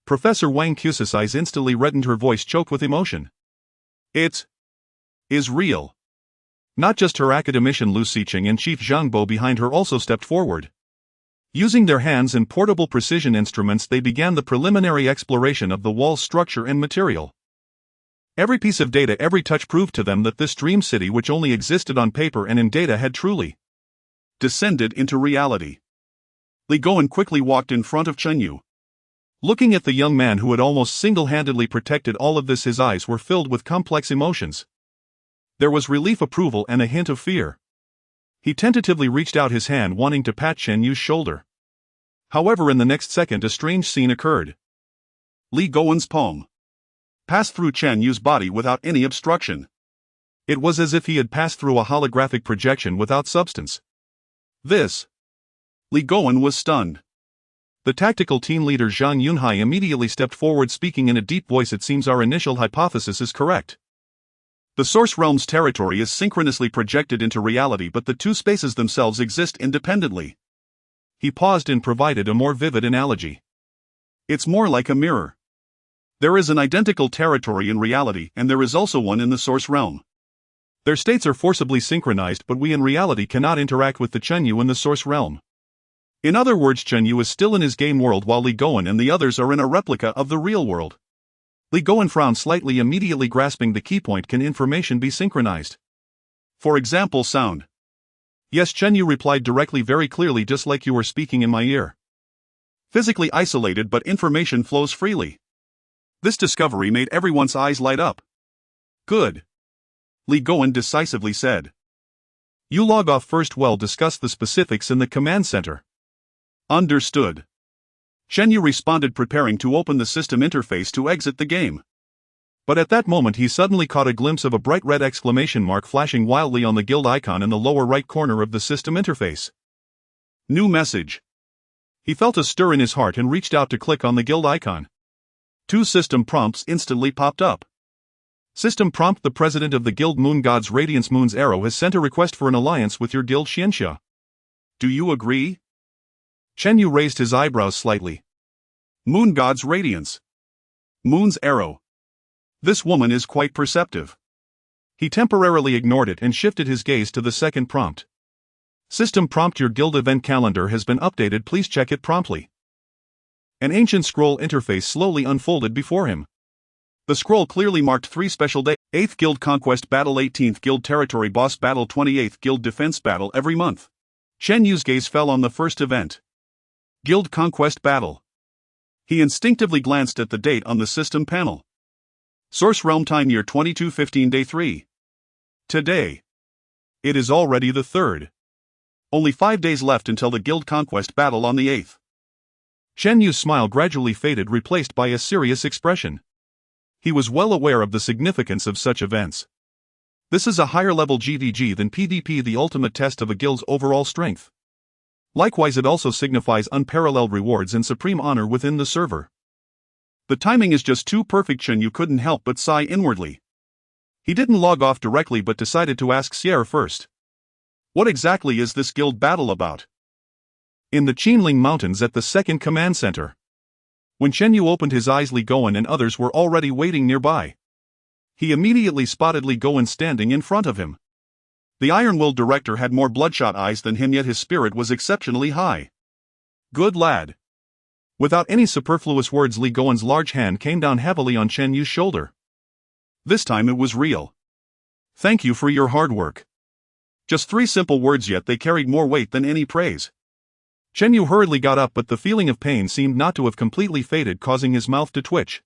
Professor Wang Qiuzi's eyes instantly reddened, her voice choked with emotion. It is real. Not just her, academician Lu Siqing and Chief Zhang Bo behind her also stepped forward. Using their hands and portable precision instruments, they began the preliminary exploration of the wall's structure and material. Every piece of data, every touch proved to them that this dream city, which only existed on paper and in data, had truly descended into reality. Li Goen quickly walked in front of Chen Yu. Looking at the young man who had almost single-handedly protected all of this, his eyes were filled with complex emotions. There was relief, approval, and a hint of fear. He tentatively reached out his hand, wanting to pat Chen Yu's shoulder. However, in the next second a strange scene occurred. Li Goen's palm passed through Chen Yu's body without any obstruction. It was as if he had passed through a holographic projection without substance. This. Li Goen was stunned. The tactical team leader Zhang Yunhai immediately stepped forward, speaking in a deep voice. It seems our initial hypothesis is correct. The Source Realm's territory is synchronously projected into reality, but the two spaces themselves exist independently. He paused and provided a more vivid analogy. It's more like a mirror. There is an identical territory in reality, and there is also one in the Source Realm. Their states are forcibly synchronized, but we in reality cannot interact with the Chen Yu in the Source Realm. In other words, Chen Yu is still in his game world while Li Goen and the others are in a replica of the real world. Li Goen frowned slightly, immediately grasping the key point. Can information be synchronized? For example, sound. Yes, Chen Yu replied directly, very clearly, just like you were speaking in my ear. Physically isolated, but information flows freely. This discovery made everyone's eyes light up. Good. Li Goen decisively said. You log off first. We'll discuss the specifics in the command center. Understood. Chen Yu responded, preparing to open the system interface to exit the game. But at that moment he suddenly caught a glimpse of a bright red exclamation mark flashing wildly on the guild icon in the lower right corner of the system interface. New message. He felt a stir in his heart and reached out to click on the guild icon. Two system prompts instantly popped up. System prompt: the president of the guild Moon God's Radiance Moon's Arrow has sent a request for an alliance with your guild Xianxia. Do you agree? Chen Yu raised his eyebrows slightly. Moon God's Radiance. Moon's Arrow. This woman is quite perceptive. He temporarily ignored it and shifted his gaze to the second prompt. System prompt: your guild event calendar has been updated, please check it promptly. An ancient scroll interface slowly unfolded before him. The scroll clearly marked 3 special days: 8th Guild Conquest Battle, 18th Guild Territory Boss Battle, 28th Guild Defense Battle every month. Chen Yu's gaze fell on the first event. Guild Conquest Battle. He instinctively glanced at the date on the system panel. Source Realm Time Year 2215 Day 3. Today. It is already the 3rd. Only 5 days left until the Guild Conquest Battle on the 8th. Chen Yu's smile gradually faded, replaced by a serious expression. He was well aware of the significance of such events. This is a higher level GVG than PvP, the ultimate test of a guild's overall strength. Likewise, it also signifies unparalleled rewards and supreme honor within the server. The timing is just too perfect. Chen Yu couldn't help but sigh inwardly. He didn't log off directly but decided to ask Sierra first. What exactly is this guild battle about? In the Qinling Mountains at the second command center. When Chen Yu opened his eyes, Li Goen and others were already waiting nearby. He immediately spotted Li Goen standing in front of him. The iron-willed director had more bloodshot eyes than him, yet his spirit was exceptionally high. Good lad. Without any superfluous words, Li Goen's large hand came down heavily on Chen Yu's shoulder. This time it was real. Thank you for your hard work. Just 3 simple words, yet they carried more weight than any praise. Chen Yu hurriedly got up, but the feeling of pain seemed not to have completely faded, causing his mouth to twitch.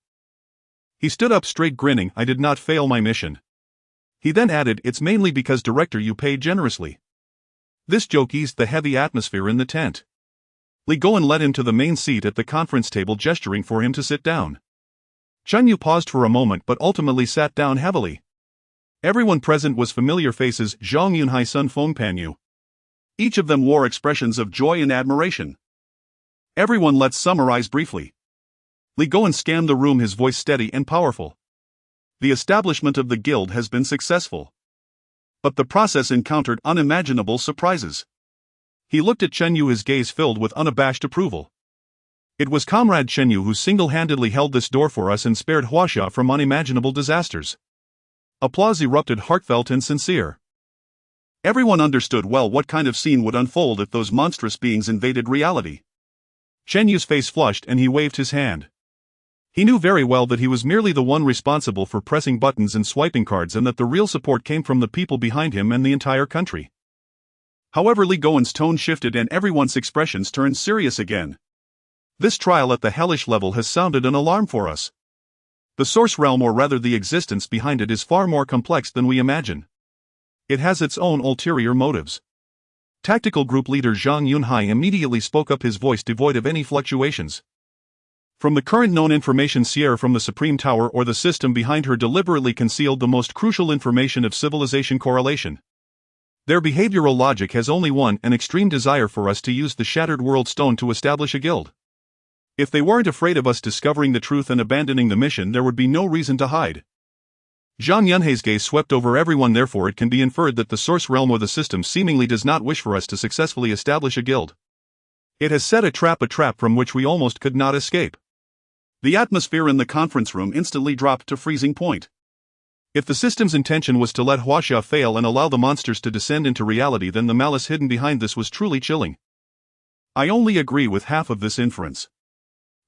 He stood up straight, grinning. I did not fail my mission. He then added, it's mainly because Director Yu paid generously. This joke eased the heavy atmosphere in the tent. Li Goen led him to the main seat at the conference table, gesturing for him to sit down. Chen Yu paused for a moment but ultimately sat down heavily. Everyone present was familiar faces: Zhang Yunhai, Sun Feng, Pan Yu. Each of them wore expressions of joy and admiration. Everyone, let's summarize briefly. Li Goen scanned the room, his voice steady and powerful. The establishment of the guild has been successful. But the process encountered unimaginable surprises. He looked at Chen Yu, his gaze filled with unabashed approval. It was Comrade Chen Yu who single-handedly held this door for us and spared Huaxia from unimaginable disasters. Applause erupted, heartfelt and sincere. Everyone understood well what kind of scene would unfold if those monstrous beings invaded reality. Chen Yu's face flushed and he waved his hand. He knew very well that he was merely the one responsible for pressing buttons and swiping cards, and that the real support came from the people behind him and the entire country. However, Li Goen's tone shifted and everyone's expressions turned serious again. This trial at the hellish level has sounded an alarm for us. The source realm, or rather the existence behind it, is far more complex than we imagine. It has its own ulterior motives. Tactical Group Leader Zhang Yunhai immediately spoke up, his voice devoid of any fluctuations. From the current known information, Sierra from the Supreme Tower or the system behind her deliberately concealed the most crucial information of civilization correlation. Their behavioral logic has only one: an extreme desire for us to use the Shattered World Stone to establish a guild. If they weren't afraid of us discovering the truth and abandoning the mission, there would be no reason to hide. Zhang Yunhai's gaze swept over everyone. Therefore, it can be inferred that the source realm or the system seemingly does not wish for us to successfully establish a guild. It has set a trap from which we almost could not escape. The atmosphere in the conference room instantly dropped to freezing point. If the system's intention was to let Huaxia fail and allow the monsters to descend into reality, then the malice hidden behind this was truly chilling. I only agree with half of this inference.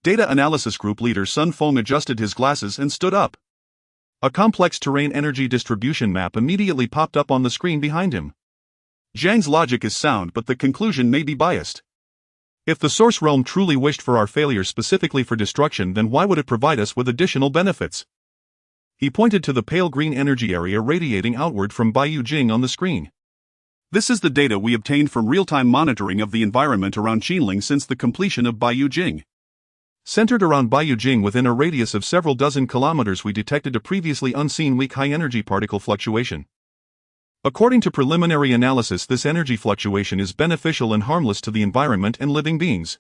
Data Analysis Group Leader Sun Feng adjusted his glasses and stood up. A complex terrain energy distribution map immediately popped up on the screen behind him. Zhang's logic is sound, but the conclusion may be biased. If the source realm truly wished for our failure, specifically for destruction, then why would it provide us with additional benefits? He pointed to the pale green energy area radiating outward from Baiyu Jing on the screen. This is the data we obtained from real-time monitoring of the environment around Qinling since the completion of Baiyu Jing. Centered around Baiyu Jing within a radius of several dozen kilometers, we detected a previously unseen weak high-energy particle fluctuation. According to preliminary analysis, this energy fluctuation is beneficial and harmless to the environment and living beings.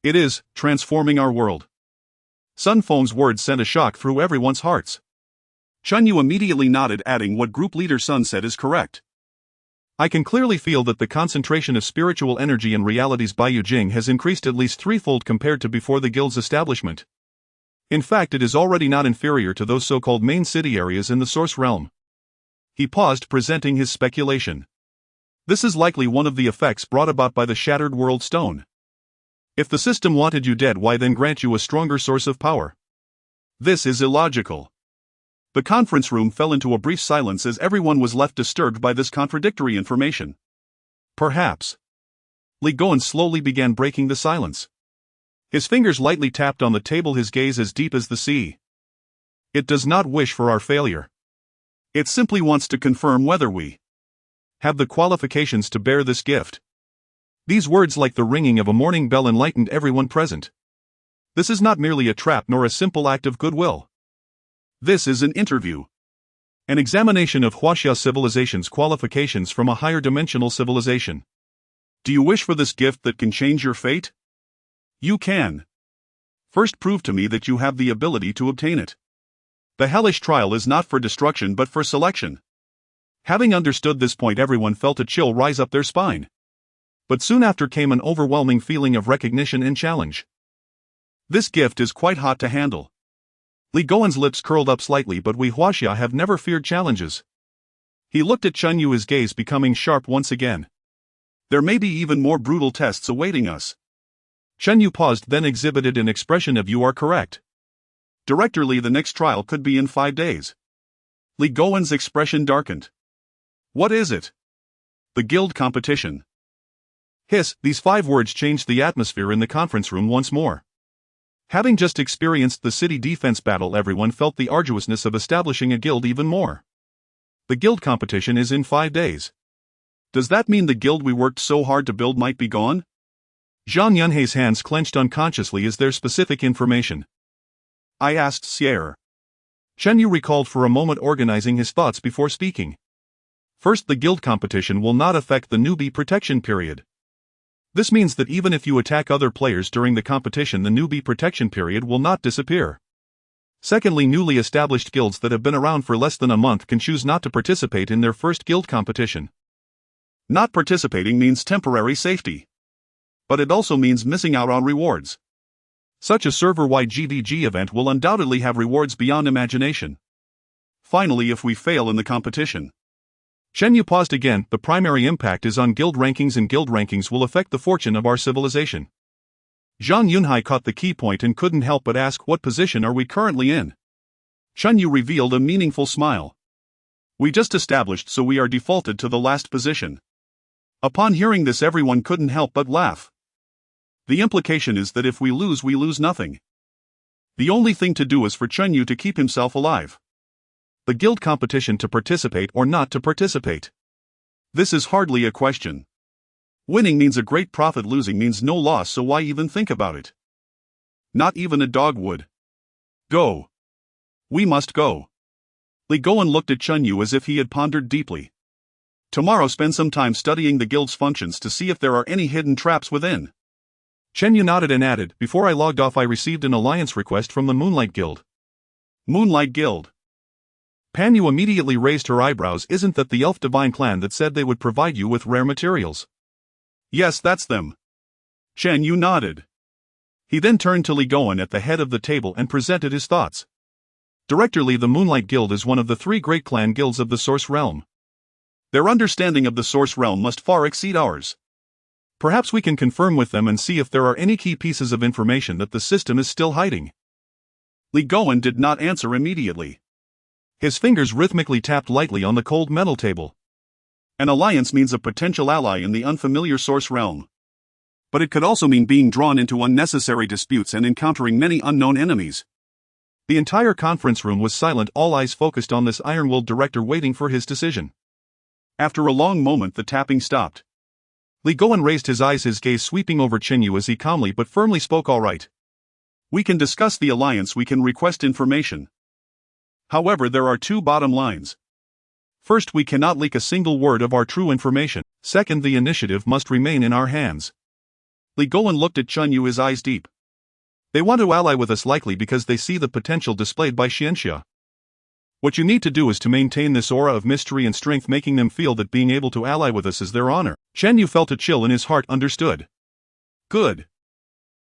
It is transforming our world. Sun Feng's words sent a shock through everyone's hearts. Chen Yu immediately nodded, adding, what Group Leader Sun said is correct. I can clearly feel that the concentration of spiritual energy in reality's Baiyu Jing has increased at least threefold compared to before the guild's establishment. In fact, it is already not inferior to those so-called main city areas in the source realm. He paused, presenting his speculation. This is likely one of the effects brought about by the Shattered World Stone. If the system wanted you dead, why then grant you a stronger source of power? This is illogical. The conference room fell into a brief silence as everyone was left disturbed by this contradictory information. Perhaps. Li Goen slowly began breaking the silence. His fingers lightly tapped on the table, his gaze as deep as the sea. It does not wish for our failure. It simply wants to confirm whether we have the qualifications to bear this gift. These words, like the ringing of a morning bell, enlightened everyone present. This is not merely a trap nor a simple act of goodwill. This is an interview. An examination of Huaxia civilization's qualifications from a higher dimensional civilization. Do you wish for this gift that can change your fate? You can. First, prove to me that you have the ability to obtain it. The hellish trial is not for destruction but for selection. Having understood this point, everyone felt a chill rise up their spine. But soon after came an overwhelming feeling of recognition and challenge. This gift is quite hot to handle. Li Goen's lips curled up slightly, but we Huaxia have never feared challenges. He looked at Chen Yu, his gaze becoming sharp once again. There may be even more brutal tests awaiting us. Shen Yu paused, then exhibited an expression of "You are correct." Director Li, the next trial could be in 5 days. Li Gowen's expression darkened. What is it? The guild competition. Hiss, these 5 words changed the atmosphere in the conference room once more. Having just experienced the city defense battle, everyone felt the arduousness of establishing a guild even more. The guild competition is in 5 days. Does that mean the guild we worked so hard to build might be gone? Zhang Yunhei's hands clenched unconsciously. Is there specific information? I asked Sierra. Shen Yu recalled for a moment, organizing his thoughts before speaking. First, the guild competition will not affect the newbie protection period. This means that even if you attack other players during the competition, the newbie protection period will not disappear. Secondly, newly established guilds that have been around for less than a month can choose not to participate in their first guild competition. Not participating means temporary safety. But it also means missing out on rewards. Such a server-wide GVG event will undoubtedly have rewards beyond imagination. Finally, if we fail in the competition. Shen Yu paused again. The primary impact is on guild rankings, and guild rankings will affect the fortune of our civilization. Zhang Yunhai caught the key point and couldn't help but ask, what position are we currently in? Shen Yu revealed a meaningful smile. We just established, so we are defaulted to the last position. Upon hearing this, everyone couldn't help but laugh. The implication is that if we lose nothing. The only thing to do is for Shen Yu to keep himself alive. The guild competition, to participate or not to participate? This is hardly a question. Winning means a great profit, losing means no loss, so why even think about it? Not even a dog would. Go. We must go. Li Gowen looked at Shen Yu as if he had pondered deeply. Tomorrow spend some time studying the guild's functions to see if there are any hidden traps within. Shen Yu nodded and added, before I logged off I received an alliance request from the Moonlight Guild. Moonlight Guild? Pan Yu immediately raised her eyebrows. Isn't that the elf divine clan that said they would provide you with rare materials? Yes, that's them. Shen Yu nodded. He then turned to Li Gowen at the head of the table and presented his thoughts. Director Li, the Moonlight Guild is one of the 3 great clan guilds of the Source Realm. Their understanding of the Source Realm must far exceed ours. Perhaps we can confirm with them and see if there are any key pieces of information that the system is still hiding. Li Gowen did not answer immediately. His fingers rhythmically tapped lightly on the cold metal table. An alliance means a potential ally in the unfamiliar Source Realm. But it could also mean being drawn into unnecessary disputes and encountering many unknown enemies. The entire conference room was silent, all eyes focused on this iron-willed director waiting for his decision. After a long moment, the tapping stopped. Li Gowen raised his eyes, his gaze sweeping over Shen Yu as he calmly but firmly spoke. All right. We can discuss the alliance, we can request information. However, there are 2 bottom lines. First, we cannot leak a single word of our true information. Second, the initiative must remain in our hands. Li Gowen looked at Shen Yu, his eyes deep. They want to ally with us, likely because they see the potential displayed by Xianxia. What you need to do is to maintain this aura of mystery and strength, making them feel that being able to ally with us is their honor. Shen Yu felt a chill in his heart. Understood. Good.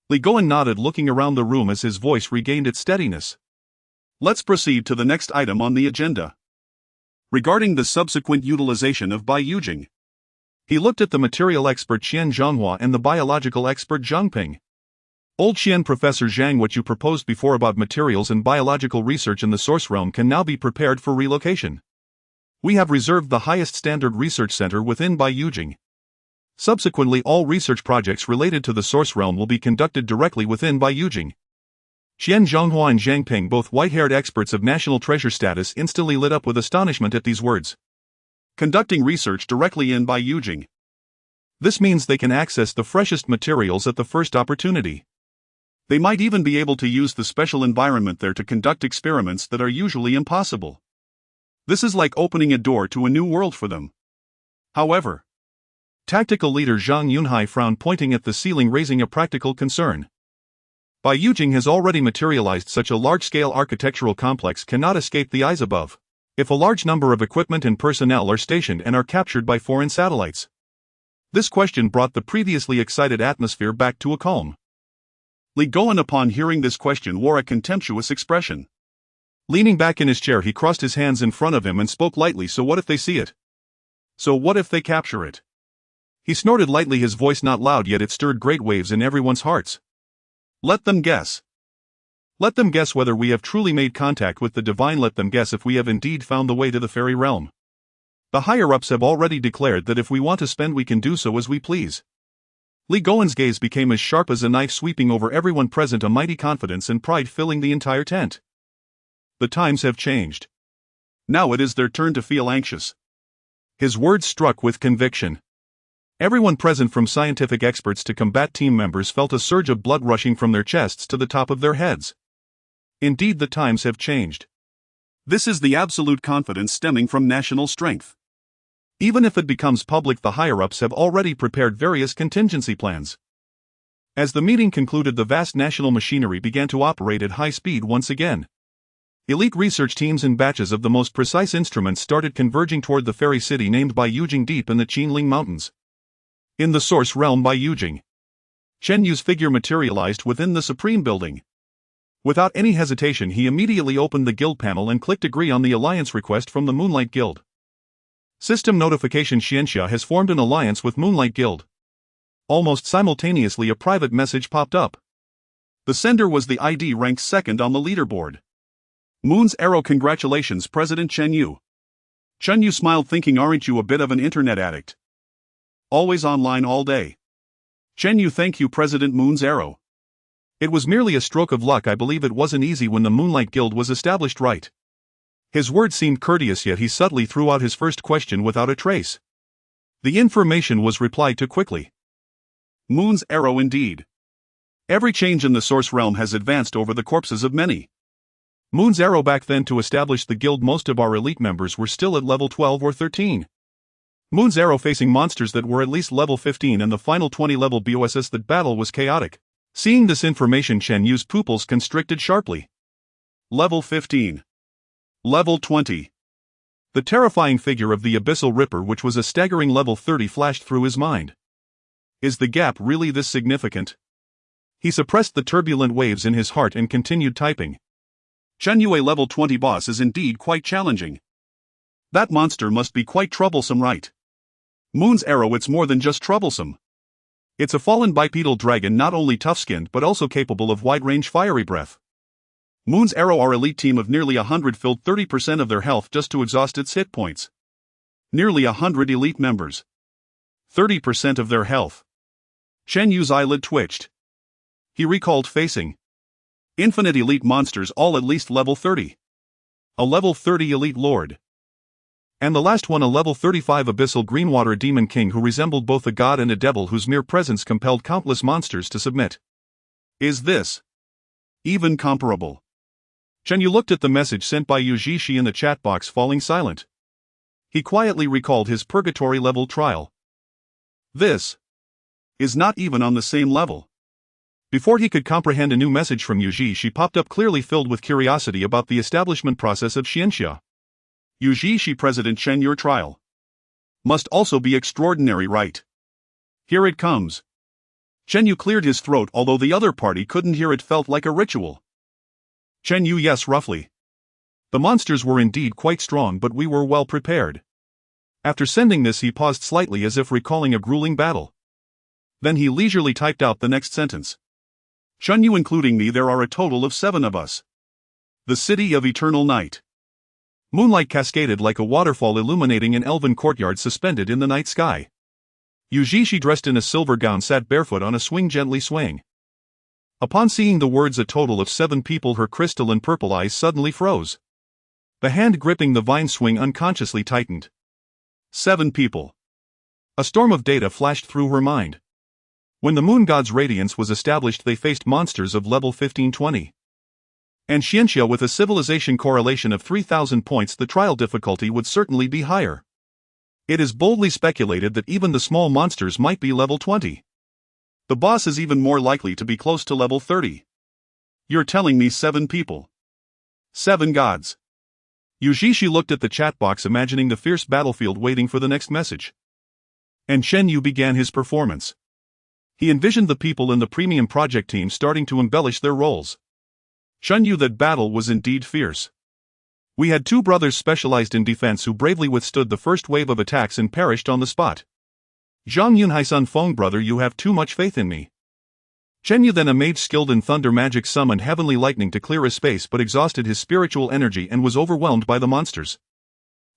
Li Gowen nodded, looking around the room as his voice regained its steadiness. Let's proceed to the next item on the agenda. Regarding the subsequent utilization of Bai Yujing. He looked at the material expert Qian Zhonghua and the biological expert Zhang Ping. Old Qian, Professor Zhang, what you proposed before about materials and biological research in the Source Realm can now be prepared for relocation. We have reserved the highest standard research center within Bai Yujing. Subsequently, all research projects related to the Source Realm will be conducted directly within Bai Yujing. Qian Zhonghua and Zhang Ping, both white-haired experts of national treasure status, instantly lit up with astonishment at these words. Conducting research directly in Bai Yujing. This means they can access the freshest materials at the first opportunity. They might even be able to use the special environment there to conduct experiments that are usually impossible. This is like opening a door to a new world for them. However, tactical leader Zhang Yunhai frowned, pointing at the ceiling, raising a practical concern. Bai Yujing has already materialized. Such a large-scale architectural complex cannot escape the eyes above. If a large number of equipment and personnel are stationed and are captured by foreign satellites. This question brought the previously excited atmosphere back to a calm. Li Gowen, upon hearing this question, wore a contemptuous expression. Leaning back in his chair, he crossed his hands in front of him and spoke lightly. So what if they see it? So what if they capture it? He snorted lightly, his voice not loud, yet it stirred great waves in everyone's hearts. Let them guess. Let them guess whether we have truly made contact with the divine. Let them guess if we have indeed found the way to the fairy realm. The higher-ups have already declared that if we want to spend we can do so as we please. Li Goen's gaze became as sharp as a knife, sweeping over everyone present, a mighty confidence and pride filling the entire tent. The times have changed. Now it is their turn to feel anxious. His words struck with conviction. Everyone present, from scientific experts to combat team members, felt a surge of blood rushing from their chests to the top of their heads. Indeed, the times have changed. This is the absolute confidence stemming from national strength. Even if it becomes public, the higher-ups have already prepared various contingency plans. As the meeting concluded, the vast national machinery began to operate at high speed once again. Elite research teams and batches of the most precise instruments started converging toward the fairy city named by Yujing deep in the Qinling Mountains. In the Source Realm by Yujing, Chen Yu's figure materialized within the Supreme Building. Without any hesitation, he immediately opened the guild panel and clicked agree on the alliance request from the Moonlight Guild. System notification: Xianxia has formed an alliance with Moonlight Guild. Almost simultaneously, a private message popped up. The sender was the ID ranked second on the leaderboard. Moon's Arrow. Congratulations, President Chen Yu. Chen Yu smiled, thinking, aren't you a bit of an internet addict? Always online all day. Chen Yu: thank you, President Moon's Arrow. It was merely a stroke of luck. I believe it wasn't easy when the Moonlight Guild was established, right? His words seemed courteous, yet he subtly threw out his first question without a trace. The information was replied to quickly. Moon's Arrow indeed. Every change in the Source Realm has advanced over the corpses of many. Moon's Arrow. Back then, to establish the guild, most of our elite members were still at level 12 or 13. Moon's Arrow facing monsters that were at least level 15 and the final 20 level BOSS. That battle was chaotic. Seeing this information, Chen Yu's pupils constricted sharply. Level 15. Level 20. The terrifying figure of the Abyssal Ripper, which was a staggering level 30, flashed through his mind. Is the gap really this significant? He suppressed the turbulent waves in his heart and continued typing. Chen Yu, a level 20 boss is indeed quite challenging. That monster must be quite troublesome, right? Moon's Arrow: it's more than just troublesome. It's a fallen bipedal dragon, not only tough-skinned but also capable of wide-range fiery breath. Moon's Arrow, our elite team of nearly 100, filled 30% of their health just to exhaust its hit points. Nearly 100 elite members. 30% of their health. Chen Yu's eyelid twitched. He recalled facing infinite elite monsters, all at least level 30. A level 30 elite lord. And the last one, a level 35 abyssal greenwater demon king who resembled both a god and a devil, whose mere presence compelled countless monsters to submit. Is this even comparable? Chen Yu looked at the message sent by Yu Zhishi in the chat box, falling silent. He quietly recalled his purgatory level trial. This is not even on the same level. Before he could comprehend, a new message from Yu Zhishi popped up, clearly filled with curiosity about the establishment process of Xianxia. Yu Zhishi: President Chen, your trial must also be extraordinary, right? Here it comes. Chen Yu cleared his throat, although the other party couldn't hear. It felt like a ritual. Chen Yu: yes, roughly. The monsters were indeed quite strong, but we were well prepared. After sending this, he paused slightly as if recalling a grueling battle. Then he leisurely typed out the next sentence. Chen Yu: including me, there are a total of 7 of us. The City of Eternal Night. Moonlight cascaded like a waterfall, illuminating an elven courtyard suspended in the night sky. Yu Zhishi, dressed in a silver gown, sat barefoot on a swing, gently swaying. Upon seeing the words "a total of 7 people," her crystalline purple eyes suddenly froze. The hand gripping the vine swing unconsciously tightened. 7 people. A storm of data flashed through her mind. When the moon god's radiance was established, they faced monsters of level 15-20. And Xianxia, with a civilization correlation of 3,000 points, the trial difficulty would certainly be higher. It is boldly speculated that even the small monsters might be level 20. The boss is even more likely to be close to level 30. You're telling me 7 people? 7 gods. Yu Zhishi looked at the chat box, imagining the fierce battlefield waiting for the next message. And Chen Yu began his performance. He envisioned the people in the premium project team starting to embellish their roles. Chen Yu: that battle was indeed fierce. We had 2 brothers specialized in defense who bravely withstood the first wave of attacks and perished on the spot. Zhang Yunhai: son Feng, brother, you have too much faith in me. Chen Yu, then a mage skilled in thunder magic, summoned heavenly lightning to clear a space but exhausted his spiritual energy and was overwhelmed by the monsters.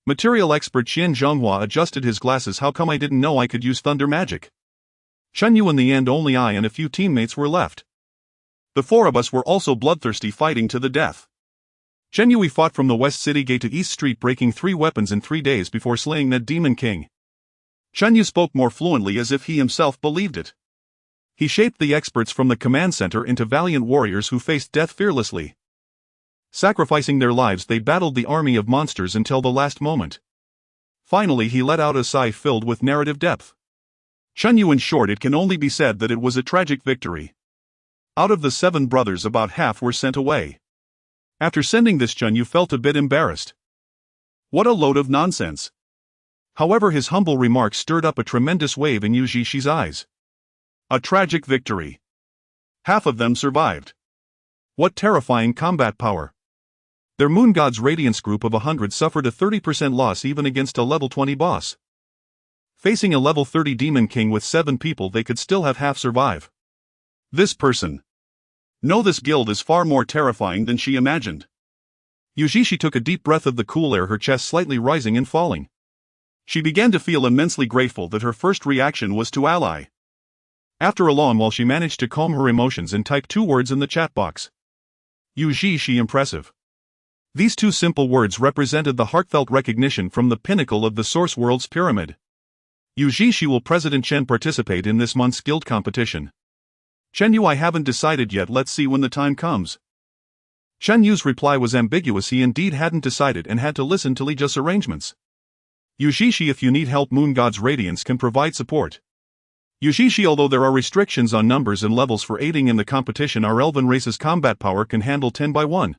Material expert Qian Zhonghua adjusted his glasses. How come I didn't know I could use thunder magic? Chen Yu, in the end only I and a few teammates were left. The four of us were also bloodthirsty, fighting to the death. Chen Yu, we fought from the West City Gate to East Street, breaking 3 weapons in 3 days before slaying that Demon King. Chen Yu spoke more fluently as if he himself believed it. He shaped the experts from the command center into valiant warriors who faced death fearlessly. Sacrificing their lives, they battled the army of monsters until the last moment. Finally, he let out a sigh filled with narrative depth. Chen Yu, in short, it can only be said that it was a tragic victory. Out of the 7 brothers, about half were sent away. After sending this, Chen Yu felt a bit embarrassed. What a load of nonsense. However, his humble remarks stirred up a tremendous wave in Yu Zhishi's eyes. A tragic victory. Half of them survived. What terrifying combat power. Their Moon God's Radiance group of 100 suffered a 30% loss even against a level 20 boss. Facing a level 30 Demon King with 7 people, they could still have half survive. This person. No, this guild is far more terrifying than she imagined. Yu Zhishi took a deep breath of the cool air, her chest slightly rising and falling. She began to feel immensely grateful that her first reaction was to ally. After a long while, she managed to calm her emotions and typed 2 words in the chat box. Yu Zhishi, impressive. These 2 simple words represented the heartfelt recognition from the pinnacle of the Source World's pyramid. Yu Zhishi, will President Chen participate in this month's guild competition? Chen Yu, I haven't decided yet, let's see when the time comes. Chen Yu's reply was ambiguous. He indeed hadn't decided and had to listen to Li Jia's arrangements. Yu Zhishi, if you need help, Moon God's Radiance can provide support. Yu Zhishi, although there are restrictions on numbers and levels for aiding in the competition, our elven race's combat power can handle 10 by 1.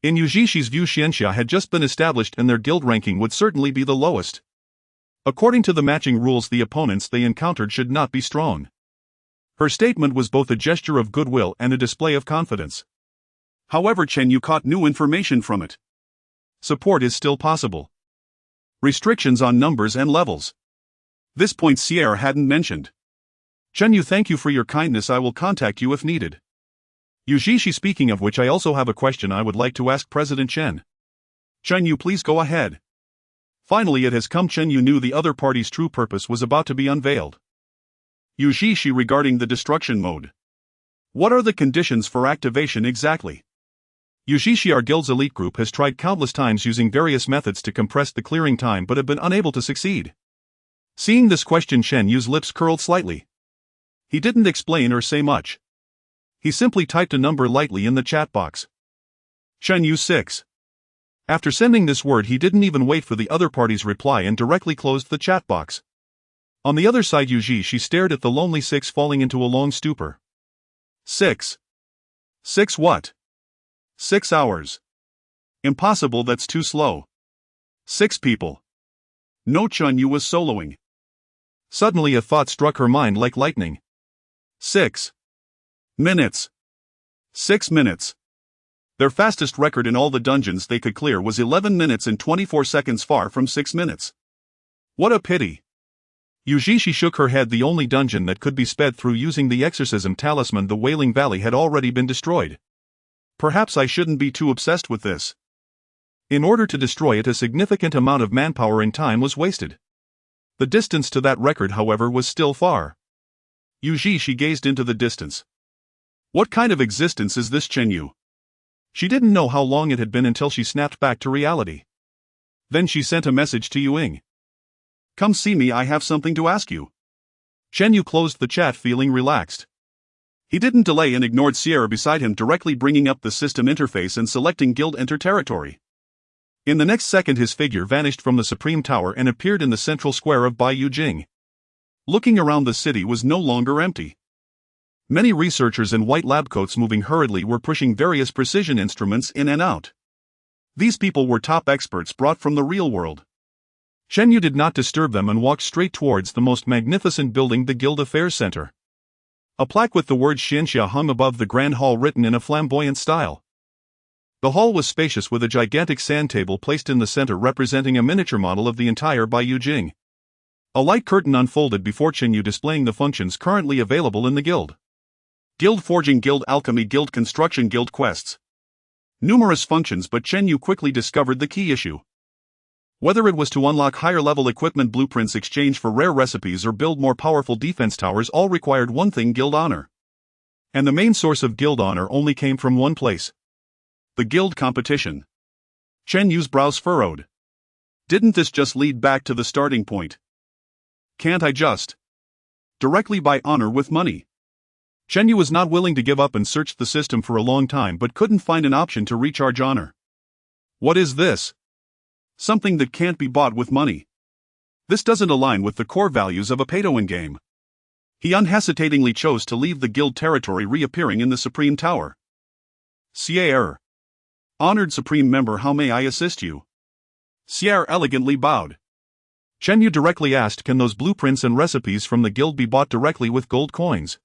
In Yu Zhishi's view, Xianxia had just been established and their guild ranking would certainly be the lowest. According to the matching rules, the opponents they encountered should not be strong. Her statement was both a gesture of goodwill and a display of confidence. However, Chen Yu caught new information from it. Support is still possible. Restrictions on numbers and levels. This point Sierra hadn't mentioned. Chen Yu, thank you for your kindness. I will contact you if needed. Yu Zhishi, speaking of which, I also have a question I would like to ask President Chen. Chen Yu, please go ahead. Finally it has come. Chen Yu knew the other party's true purpose was about to be unveiled. Yu Zhishi, regarding the destruction mode. What are the conditions for activation exactly? Yu Zhishi, our guild's elite group has tried countless times using various methods to compress the clearing time but have been unable to succeed. Seeing this question, Chen Yu's lips curled slightly. He didn't explain or say much. He simply typed a number lightly in the chat box. Chen Yu 6. After sending this word, he didn't even wait for the other party's reply and directly closed the chat box. On the other side, Yu Zhishi stared at the lonely 6, falling into a long stupor. 6. 6 what? 6 hours. Impossible, that's too slow. 6 people. No, Chen Yu was soloing. Suddenly a thought struck her mind like lightning. 6 minutes. 6 minutes. Their fastest record in all the dungeons they could clear was 11 minutes and 24 seconds, far from 6 minutes. What a pity. Yu Zhishi shook her head. The only dungeon that could be sped through using the exorcism talisman, the Wailing Valley, had already been destroyed. Perhaps I shouldn't be too obsessed with this. In order to destroy it, a significant amount of manpower and time was wasted. The distance to that record, however, was still far. Yu Zhishi gazed into the distance. What kind of existence is this, Chen Yu? She didn't know how long it had been until she snapped back to reality. Then she sent a message to Yuing. Come see me, I have something to ask you. Chen Yu closed the chat, feeling relaxed. He didn't delay and ignored Sierra beside him, directly bringing up the system interface and selecting Guild Enter Territory. In the next second, his figure vanished from the Supreme Tower and appeared in the central square of Baiyu Jing. Looking around, the city was no longer empty. Many researchers in white lab coats moving hurriedly were pushing various precision instruments in and out. These people were top experts brought from the real world. Chen Yu did not disturb them and walked straight towards the most magnificent building, the Guild Affairs Center. A plaque with the word Xianxia hung above the Grand Hall, written in a flamboyant style. The hall was spacious, with a gigantic sand table placed in the center representing a miniature model of the entire Baiyu Jing. A light curtain unfolded before Chen Yu, displaying the functions currently available in the guild. Guild forging, guild alchemy, guild construction, guild quests. Numerous functions, but Chen Yu quickly discovered the key issue. Whether it was to unlock higher-level equipment blueprints, exchange for rare recipes, or build more powerful defense towers, all required one thing: guild honor. And the main source of guild honor only came from one place: the guild competition. Chen Yu's brows furrowed. Didn't this just lead back to the starting point? Can't I just directly buy honor with money? Chen Yu was not willing to give up and searched the system for a long time but couldn't find an option to recharge honor. What is this? Something that can't be bought with money. This doesn't align with the core values of a pay-to-win game. He unhesitatingly chose to leave the guild territory, reappearing in the Supreme Tower. Sierre. Honored Supreme Member, how may I assist you? Sierre elegantly bowed. Chen Yu directly asked, can those blueprints and recipes from the guild be bought directly with gold coins?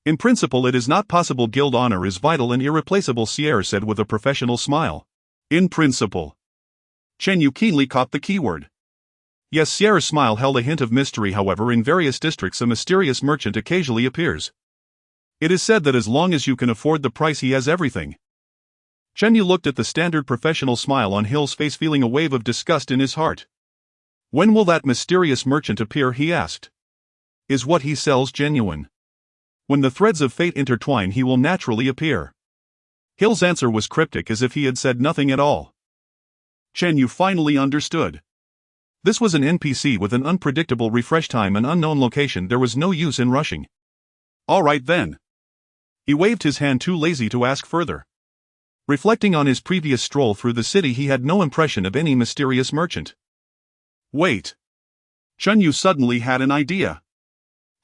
In principle it is not possible. Guild honor is vital and irreplaceable, Sierre said with a professional smile. In principle. Chen Yu keenly caught the keyword. Yes, Sierra's smile held a hint of mystery. However, in various districts a mysterious merchant occasionally appears. It is said that as long as you can afford the price, he has everything. Chen Yu looked at the standard professional smile on Hill's face, feeling a wave of disgust in his heart. When will that mysterious merchant appear, he asked. Is what he sells genuine? When the threads of fate intertwine, he will naturally appear. Hill's answer was cryptic, as if he had said nothing at all. Chen Yu finally understood. This was an NPC with an unpredictable refresh time and unknown location. There was no use in rushing. All right then. He waved his hand, too lazy to ask further. Reflecting on his previous stroll through the city, he had no impression of any mysterious merchant. Wait. Chen Yu suddenly had an idea.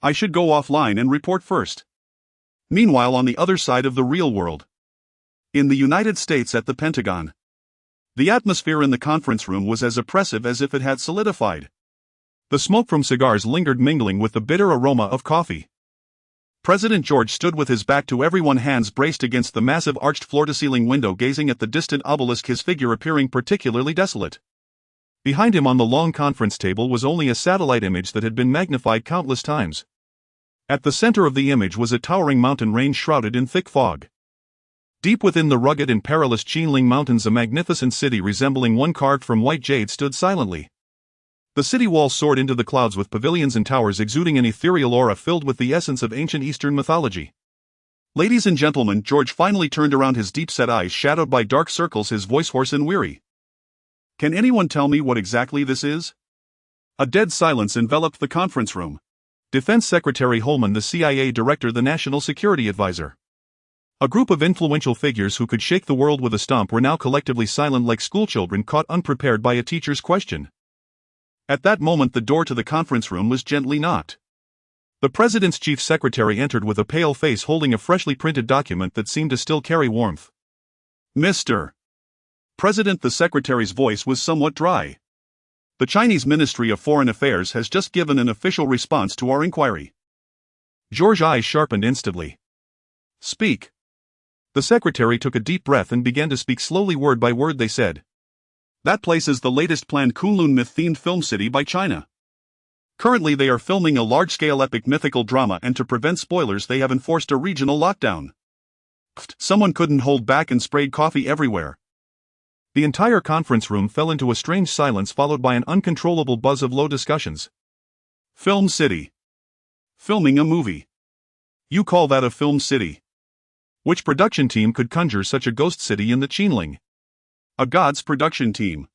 I should go offline and report first. Meanwhile, on the other side of the real world. In the United States, at the Pentagon. The atmosphere in the conference room was as oppressive as if it had solidified. The smoke from cigars lingered, mingling with the bitter aroma of coffee. President George stood with his back to everyone, hands braced against the massive arched floor-to-ceiling window, gazing at the distant obelisk, his figure appearing particularly desolate. Behind him on the long conference table was only a satellite image that had been magnified countless times. At the center of the image was a towering mountain range shrouded in thick fog. Deep within the rugged and perilous Qinling Mountains, a magnificent city resembling one carved from white jade stood silently. The city walls soared into the clouds, with pavilions and towers exuding an ethereal aura filled with the essence of ancient Eastern mythology. Ladies and gentlemen, George finally turned around, his deep-set eyes shadowed by dark circles, his voice hoarse and weary. Can anyone tell me what exactly this is? A dead silence enveloped the conference room. Defense Secretary Holman, the CIA Director, the National Security Advisor. A group of influential figures who could shake the world with a stomp were now collectively silent, like schoolchildren caught unprepared by a teacher's question. At that moment, the door to the conference room was gently knocked. The President's Chief Secretary entered with a pale face, holding a freshly printed document that seemed to still carry warmth. Mr. President, the Secretary's voice was somewhat dry. The Chinese Ministry of Foreign Affairs has just given an official response to our inquiry. George's eyes sharpened instantly. Speak. The secretary took a deep breath and began to speak slowly, word by word. They said, that place is the latest planned Kunlun myth-themed film city by China. Currently they are filming a large-scale epic mythical drama, and to prevent spoilers they have enforced a regional lockdown. Someone couldn't hold back and sprayed coffee everywhere. The entire conference room fell into a strange silence, followed by an uncontrollable buzz of low discussions. Film city. Filming a movie. You call that a film city? Which production team could conjure such a ghost city in the Qinling? A god's production team.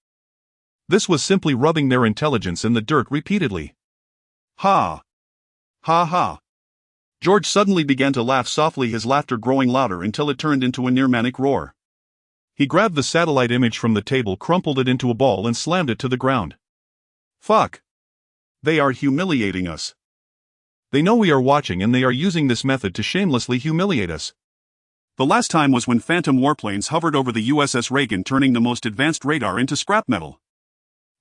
This was simply rubbing their intelligence in the dirt repeatedly. Ha! Ha ha! George suddenly began to laugh softly, his laughter growing louder until it turned into a near-manic roar. He grabbed the satellite image from the table, crumpled it into a ball, and slammed it to the ground. Fuck! They are humiliating us. They know we are watching, and they are using this method to shamelessly humiliate us. The last time was when phantom warplanes hovered over the USS Reagan, turning the most advanced radar into scrap metal.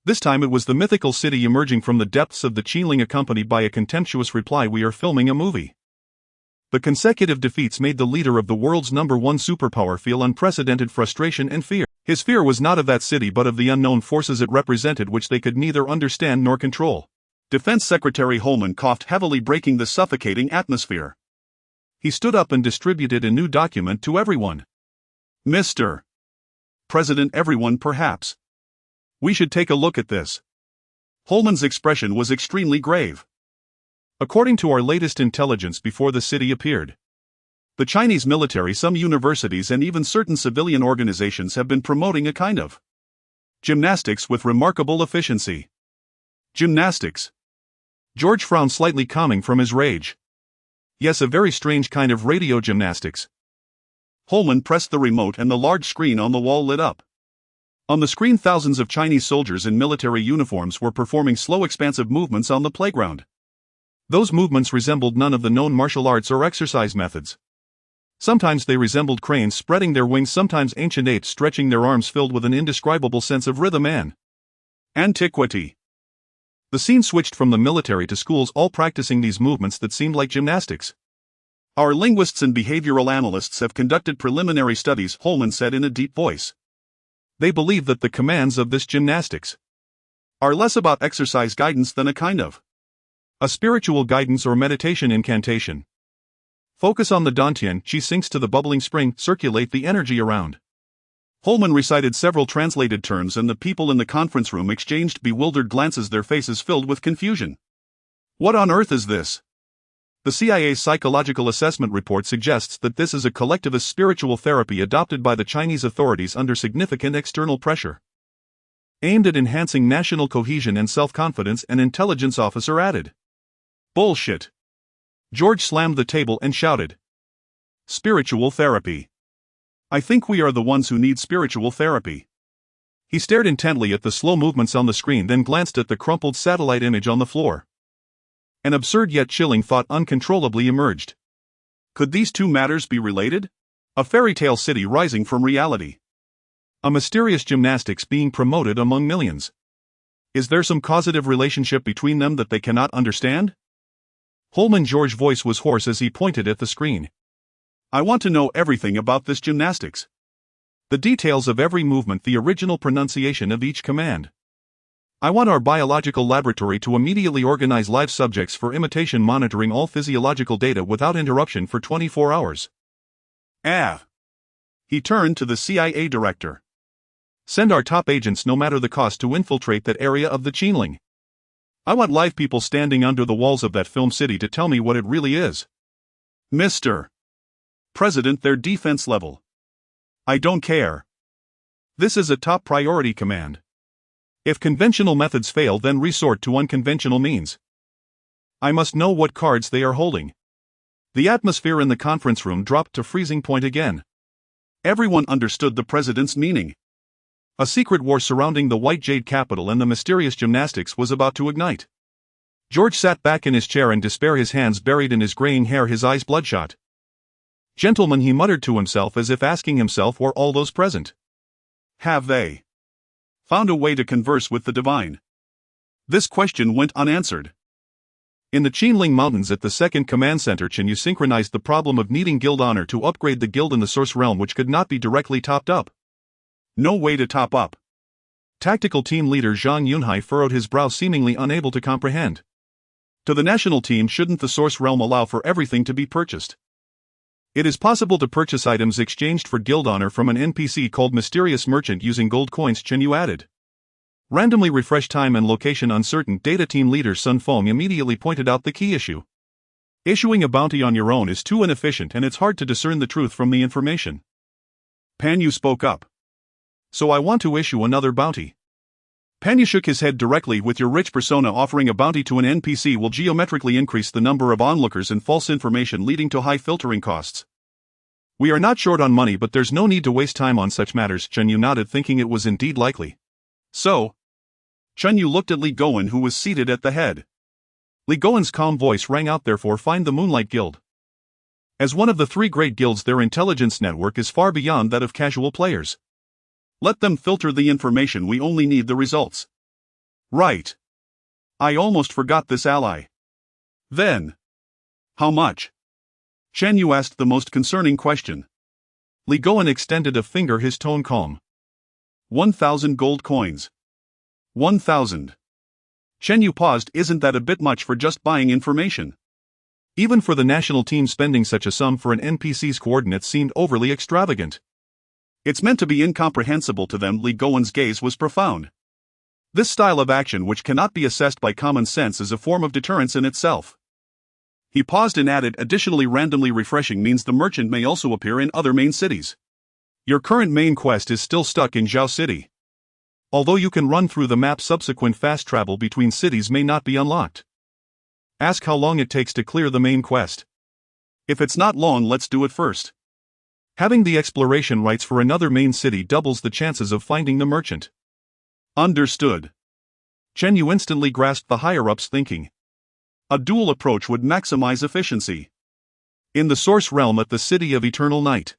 This time it was the mythical city emerging from the depths of the Qinling, accompanied by a contemptuous reply, we are filming a movie. The consecutive defeats made the leader of the world's #1 superpower feel unprecedented frustration and fear. His fear was not of that city but of the unknown forces it represented, which they could neither understand nor control. Defense Secretary Holman coughed heavily, breaking the suffocating atmosphere. He stood up and distributed a new document to everyone. Mr. President, everyone perhaps. We should take a look at this. Holman's expression was extremely grave. According to our latest intelligence before the city appeared, the Chinese military, some universities and even certain civilian organizations have been promoting a kind of gymnastics with remarkable efficiency. Gymnastics. George frowned slightly, calming from his rage. Yes, a very strange kind of radio gymnastics. Holman pressed the remote and the large screen on the wall lit up. On the screen, thousands of Chinese soldiers in military uniforms were performing slow, expansive movements on the playground. Those movements resembled none of the known martial arts or exercise methods. Sometimes they resembled cranes spreading their wings, sometimes ancient apes stretching their arms, filled with an indescribable sense of rhythm and antiquity. The scene switched from the military to schools, all practicing these movements that seemed like gymnastics. Our linguists and behavioral analysts have conducted preliminary studies, Holman said in a deep voice. They believe that the commands of this gymnastics are less about exercise guidance than a kind of a spiritual guidance or meditation incantation. Focus on the dantian, chi sinks to the bubbling spring, circulate the energy around. Holman recited several translated terms and the people in the conference room exchanged bewildered glances, their faces filled with confusion. What on earth is this? The CIA's psychological assessment report suggests that this is a collectivist spiritual therapy adopted by the Chinese authorities under significant external pressure, aimed at enhancing national cohesion and self-confidence, an intelligence officer added. Bullshit. George slammed the table and shouted. Spiritual therapy. I think we are the ones who need spiritual therapy. He stared intently at the slow movements on the screen, then glanced at the crumpled satellite image on the floor. An absurd yet chilling thought uncontrollably emerged. Could these two matters be related? A fairy tale city rising from reality. A mysterious gymnastics being promoted among millions. Is there some causative relationship between them that they cannot understand? George's voice was hoarse as he pointed at the screen. I want to know everything about this gymnastics. The details of every movement, the original pronunciation of each command. I want our biological laboratory to immediately organize live subjects for imitation, monitoring all physiological data without interruption for 24 hours. He turned to the CIA director. Send our top agents, no matter the cost, to infiltrate that area of the Qinling. I want live people standing under the walls of that film city to tell me what it really is. Mr. President, their defense level. I don't care. This is a top priority command. If conventional methods fail, then resort to unconventional means. I must know what cards they are holding. The atmosphere in the conference room dropped to freezing point again. Everyone understood the president's meaning. A secret war surrounding the White Jade capital and the mysterious gymnastics was about to ignite. George sat back in his chair in despair, his hands buried in his graying hair, his eyes bloodshot. Gentlemen, he muttered to himself, as if asking himself, were all those present? Have they found a way to converse with the divine? This question went unanswered. In the Qinling Mountains at the Second Command Center, Chen Yu synchronized the problem of needing guild honor to upgrade the guild in the source realm, which could not be directly topped up. No way to top up. Tactical team leader Zhang Yunhai furrowed his brow, seemingly unable to comprehend. To the national team, shouldn't the source realm allow for everything to be purchased? It is possible to purchase items exchanged for guild honor from an NPC called Mysterious Merchant using gold coins, Chen Yu added. Randomly refresh time and location uncertain. Data team leader Sun Feng immediately pointed out the key issue. Issuing a bounty on your own is too inefficient, and it's hard to discern the truth from the information. Pan Yu spoke up. So I want to issue another bounty. Pan Yu shook his head directly. With your rich persona, offering a bounty to an NPC will geometrically increase the number of onlookers and false information, leading to high filtering costs. We are not short on money, but there's no need to waste time on such matters. Chen Yu nodded, thinking it was indeed likely. So? Chen Yu looked at Li Goen, who was seated at the head. Li Goen's calm voice rang out. Therefore, find the Moonlight Guild. As one of the three great guilds, their intelligence network is far beyond that of casual players. Let them filter the information, we only need the results. Right. I almost forgot this ally. Then. How much? Chen Yu asked the most concerning question. Li Goen extended a finger, his tone calm. 1,000 gold coins. 1,000. Chen Yu paused. Isn't that a bit much for just buying information? Even for the national team, spending such a sum for an NPC's coordinates seemed overly extravagant. It's meant to be incomprehensible to them. Li Gowen's gaze was profound. This style of action, which cannot be assessed by common sense, is a form of deterrence in itself. He paused and added, additionally, randomly refreshing means the merchant may also appear in other main cities. Your current main quest is still stuck in Zhao City. Although you can run through the map, subsequent fast travel between cities may not be unlocked. Ask how long it takes to clear the main quest. If it's not long, let's do it first. Having the exploration rights for another main city doubles the chances of finding the merchant. Understood. Chen Yu instantly grasped the higher-ups' thinking. A dual approach would maximize efficiency. In the Source Realm at the City of Eternal Night.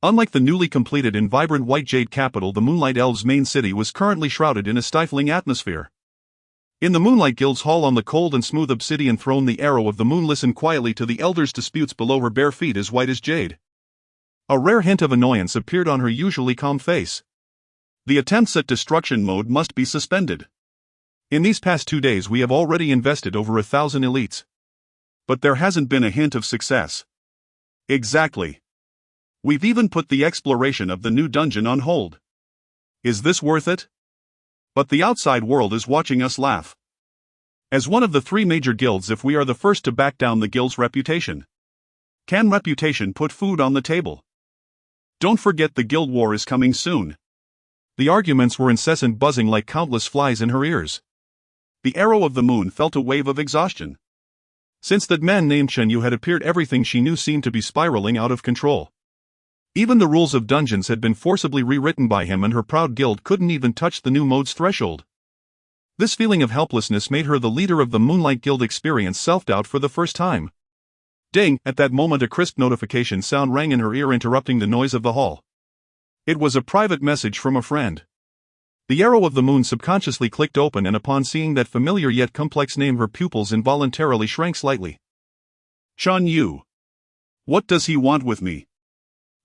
Unlike the newly completed and vibrant White Jade capital, the Moonlight Elves' main city was currently shrouded in a stifling atmosphere. In the Moonlight Guild's hall on the cold and smooth obsidian throne, the Arrow of the Moon listened quietly to the Elder's disputes below her bare feet, as white as jade. A rare hint of annoyance appeared on her usually calm face. The attempts at destruction mode must be suspended. In these past 2 days we have already invested over 1,000 elites. But there hasn't been a hint of success. Exactly. We've even put the exploration of the new dungeon on hold. Is this worth it? But the outside world is watching us laugh. As one of the 3 major guilds, if we are the first to back down the guild's reputation. Can reputation put food on the table? Don't forget, the guild war is coming soon. The arguments were incessant, buzzing like countless flies in her ears. The Arrow of the Moon felt a wave of exhaustion. Since that man named Chen Yu had appeared, everything she knew seemed to be spiraling out of control. Even the rules of dungeons had been forcibly rewritten by him, and her proud guild couldn't even touch the new mode's threshold. This feeling of helplessness made her, the leader of the Moonlight Guild, experience self-doubt for the first time. Ding! At that moment a crisp notification sound rang in her ear, interrupting the noise of the hall. It was a private message from a friend. The Arrow of the Moon subconsciously clicked open, and upon seeing that familiar yet complex name, her pupils involuntarily shrank slightly. Chen Yu. What does he want with me?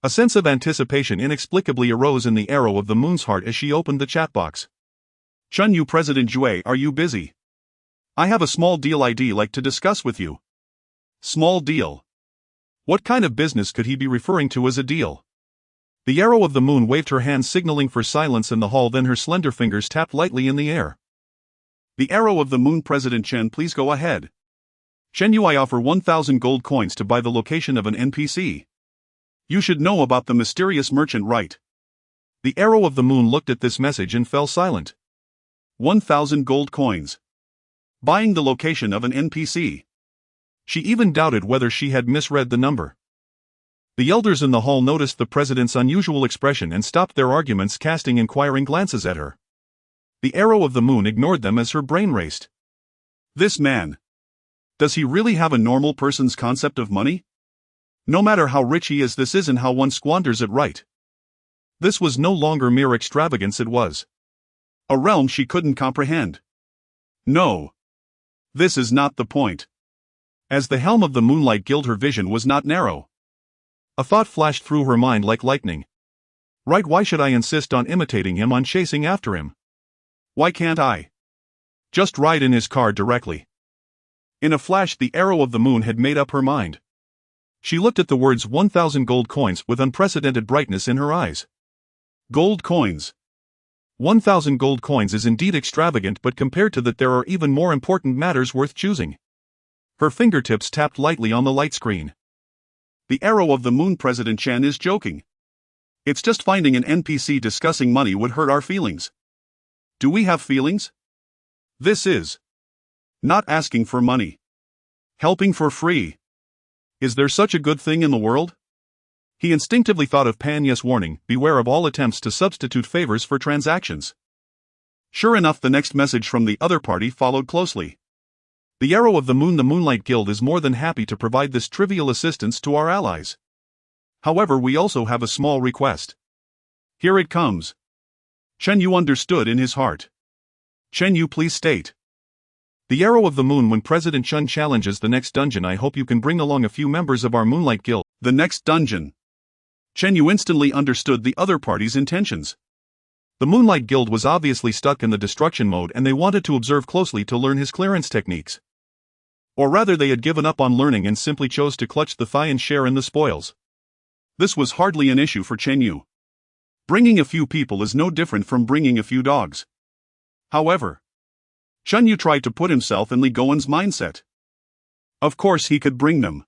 A sense of anticipation inexplicably arose in the Arrow of the Moon's heart as she opened the chat box. Chen Yu, President Jue, are you busy? I have a small deal I'd like to discuss with you. Small deal? What kind of business could he be referring to as a deal? The Arrow of the Moon waved her hand, signaling for silence in the hall, then her slender fingers tapped lightly in the air. The Arrow of the Moon, President Chen, please go ahead. Chen Yu, I offer 1,000 gold coins to buy the location of an NPC. You should know about the mysterious merchant, right? The Arrow of the Moon looked at this message and fell silent. 1,000 gold coins. Buying the location of an NPC. She even doubted whether she had misread the number. The elders in the hall noticed the president's unusual expression and stopped their arguments, casting inquiring glances at her. The Arrow of the Moon ignored them as her brain raced. This man. Does he really have a normal person's concept of money? No matter how rich he is, this isn't how one squanders it, right? This was no longer mere extravagance, it was a realm she couldn't comprehend. No. This is not the point. As the helm of the Moonlight Guild, her vision was not narrow. A thought flashed through her mind like lightning. Right, why should I insist on imitating him, on chasing after him? Why can't I just ride in his car directly? In a flash, the Arrow of the Moon had made up her mind. She looked at the words 1,000 gold coins with unprecedented brightness in her eyes. Gold coins. 1,000 gold coins is indeed extravagant, but compared to that there are even more important matters worth choosing. Her fingertips tapped lightly on the light screen. The Arrow of the Moon, President Chen, is joking. It's just finding an NPC discussing money would hurt our feelings. Do we have feelings? This is not asking for money. Helping for free. Is there such a good thing in the world? He instinctively thought of Panya's warning, beware of all attempts to substitute favors for transactions. Sure enough, the next message from the other party followed closely. The Arrow of the Moon, the Moonlight Guild is more than happy to provide this trivial assistance to our allies. However, we also have a small request. Here it comes. Chen Yu understood in his heart. Chen Yu, please state. The Arrow of the Moon, when President Chen challenges the next dungeon, I hope you can bring along a few members of our Moonlight Guild. The next dungeon. Chen Yu instantly understood the other party's intentions. The Moonlight Guild was obviously stuck in the destruction mode, and they wanted to observe closely to learn his clearance techniques. Or rather, they had given up on learning and simply chose to clutch the thigh and share in the spoils. This was hardly an issue for Chen Yu. Bringing a few people is no different from bringing a few dogs. However, Chen Yu tried to put himself in Li Gowen's mindset. Of course he could bring them.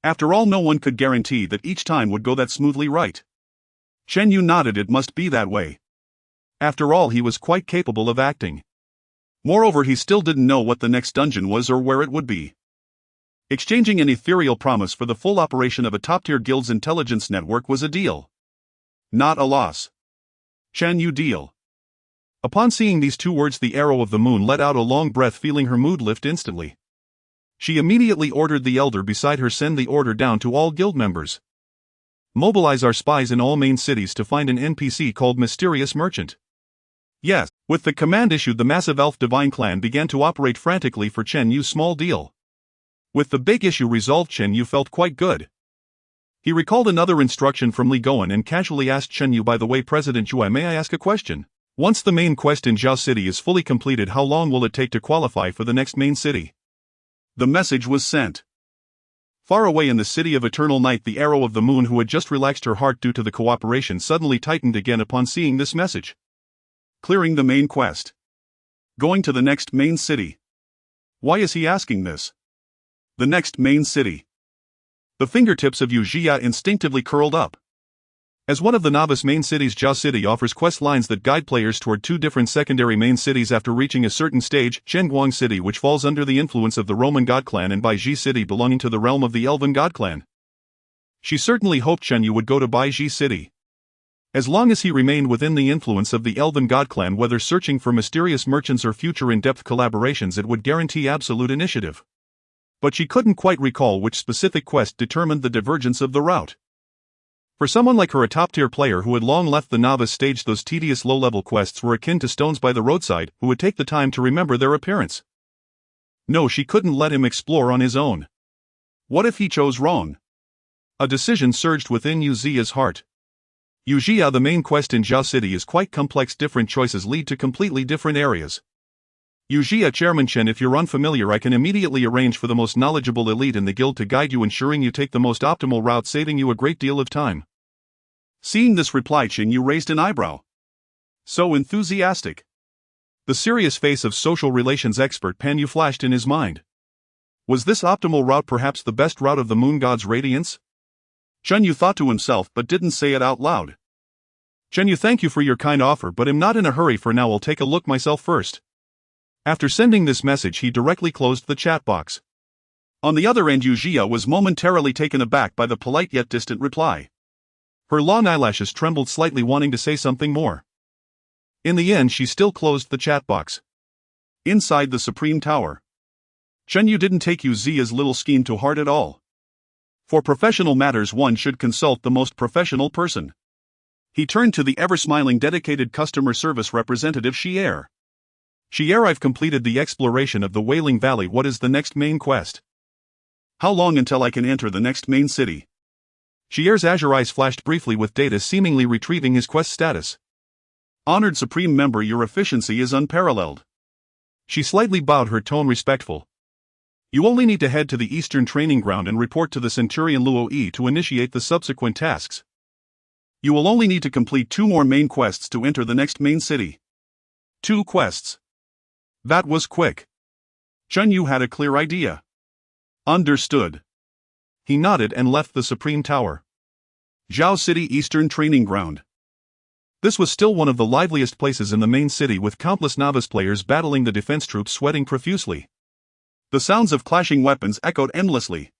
After all, no one could guarantee that each time would go that smoothly right. Chen Yu nodded. It must be that way. After all, he was quite capable of acting. Moreover, he still didn't know what the next dungeon was or where it would be. Exchanging an ethereal promise for the full operation of a top-tier guild's intelligence network was a deal. Not a loss. Chen Yu deal. Upon seeing these two words, the Arrow of the Moon let out a long breath, feeling her mood lift instantly. She immediately ordered the elder beside her send the order down to all guild members. Mobilize our spies in all main cities to find an NPC called Mysterious Merchant. Yes, with the command issued, the massive elf divine clan began to operate frantically for Chen Yu's small deal. With the big issue resolved, Chen Yu felt quite good. He recalled another instruction from Li Gowen and casually asked Chen Yu, by the way, President Zhuai, may I ask a question? Once the main quest in Zhao City is fully completed, how long will it take to qualify for the next main city? The message was sent. Far away in the city of eternal night, the Arrow of the Moon, who had just relaxed her heart due to the cooperation, suddenly tightened again upon seeing this message. Clearing the main quest. Going to the next main city. Why is he asking this? The next main city. The fingertips of Yu Jia instinctively curled up. As one of the novice main cities, Zhao City offers quest lines that guide players toward two different secondary main cities after reaching a certain stage: Shenguang City, which falls under the influence of the Roman God Clan, and Baiji City, belonging to the realm of the Elven God Clan. She certainly hoped Chen Yu would go to Baiji City. As long as he remained within the influence of the Elven God Clan, whether searching for mysterious merchants or future in-depth collaborations, it would guarantee absolute initiative. But she couldn't quite recall which specific quest determined the divergence of the route. For someone like her, a top-tier player who had long left the novice stage, those tedious low-level quests were akin to stones by the roadside, who would take the time to remember their appearance. No, she couldn't let him explore on his own. What if he chose wrong? A decision surged within Yu Jia's heart. Yu Jia, the main quest in Zhao City is quite complex. Different choices lead to completely different areas. Yu Jia, Chairman Chen, if you're unfamiliar, I can immediately arrange for the most knowledgeable elite in the guild to guide you, ensuring you take the most optimal route, saving you a great deal of time. Seeing this reply, Chen Yu raised an eyebrow. So enthusiastic. The serious face of social relations expert Pan Yu flashed in his mind. Was this optimal route perhaps the best route of the moon god's radiance? Chen Yu thought to himself, but didn't say it out loud. Chen Yu, thank you for your kind offer, but am not in a hurry for now. I'll take a look myself first. After sending this message, he directly closed the chat box. On the other end, Yu Jia was momentarily taken aback by the polite yet distant reply. Her long eyelashes trembled slightly, wanting to say something more. In the end, she still closed the chat box. Inside the Supreme Tower, Chen Yu didn't take Yu Jia's little scheme to heart at all. For professional matters, one should consult the most professional person. He turned to the ever-smiling, dedicated customer service representative Xier. Xier, I've completed the exploration of the Wailing Valley. What is the next main quest? How long until I can enter the next main city? Xier's azure eyes flashed briefly with data, seemingly retrieving his quest status. Honored Supreme Member, your efficiency is unparalleled. She slightly bowed, her tone respectful. You only need to head to the Eastern Training Ground and report to the Centurion Luo Yi to initiate the subsequent tasks. You will only need to complete 2 more main quests to enter the next main city. 2 quests. That was quick. Chen Yu had a clear idea. Understood. He nodded and left the Supreme Tower. Zhao City Eastern Training Ground. This was still one of the liveliest places in the main city, with countless novice players battling the defense troops, sweating profusely. The sounds of clashing weapons echoed endlessly.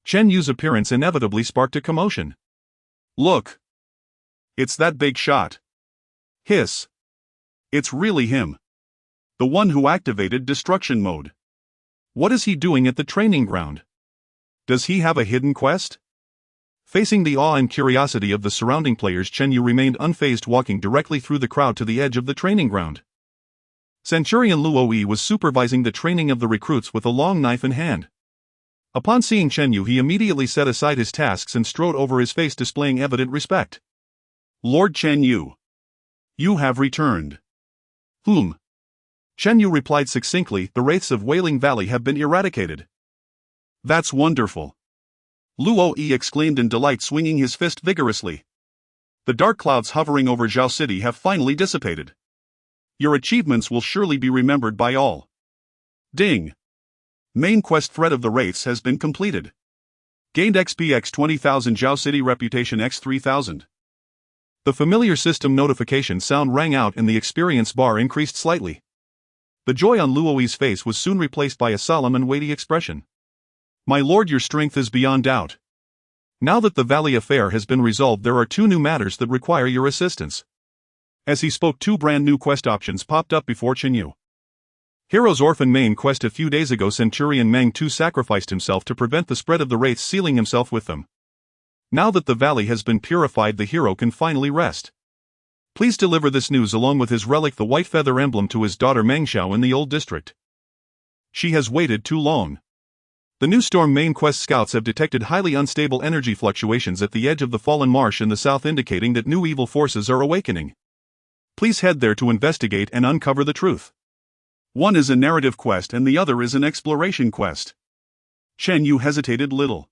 Chen Yu's appearance inevitably sparked a commotion. Look! It's that big shot. Hiss. It's really him. The one who activated destruction mode. What is he doing at the training ground? Does he have a hidden quest? Facing the awe and curiosity of the surrounding players, Chen Yu remained unfazed, walking directly through the crowd to the edge of the training ground. Centurion Luo Yi was supervising the training of the recruits with a long knife in hand. Upon seeing Chen Yu, he immediately set aside his tasks and strode over, his face displaying evident respect. Lord Chen Yu. You have returned. Chen Yu replied succinctly, the wraiths of Wailing Valley have been eradicated. That's wonderful. Luo Yi exclaimed in delight, swinging his fist vigorously. The dark clouds hovering over Zhao City have finally dissipated. Your achievements will surely be remembered by all. Ding. Main quest thread of the wraiths has been completed. Gained XP x 20,000, Zhao City reputation x 3,000. The familiar system notification sound rang out and the experience bar increased slightly. The joy on Luoyi's face was soon replaced by a solemn and weighty expression. My lord, your strength is beyond doubt. Now that the valley affair has been resolved, there are 2 new matters that require your assistance. As he spoke, 2 brand new quest options popped up before Chen Yu. Hero's Orphan main quest. A few days ago, Centurion Meng Tu sacrificed himself to prevent the spread of the wraiths, sealing himself with them. Now that the valley has been purified, the hero can finally rest. Please deliver this news along with his relic, the white feather emblem, to his daughter Meng Xiao in the old district. She has waited too long. The new Storm main quest scouts have detected highly unstable energy fluctuations at the edge of the fallen marsh in the south, indicating that new evil forces are awakening. Please head there to investigate and uncover the truth. One is a narrative quest and the other is an exploration quest. Chen Yu hesitated little.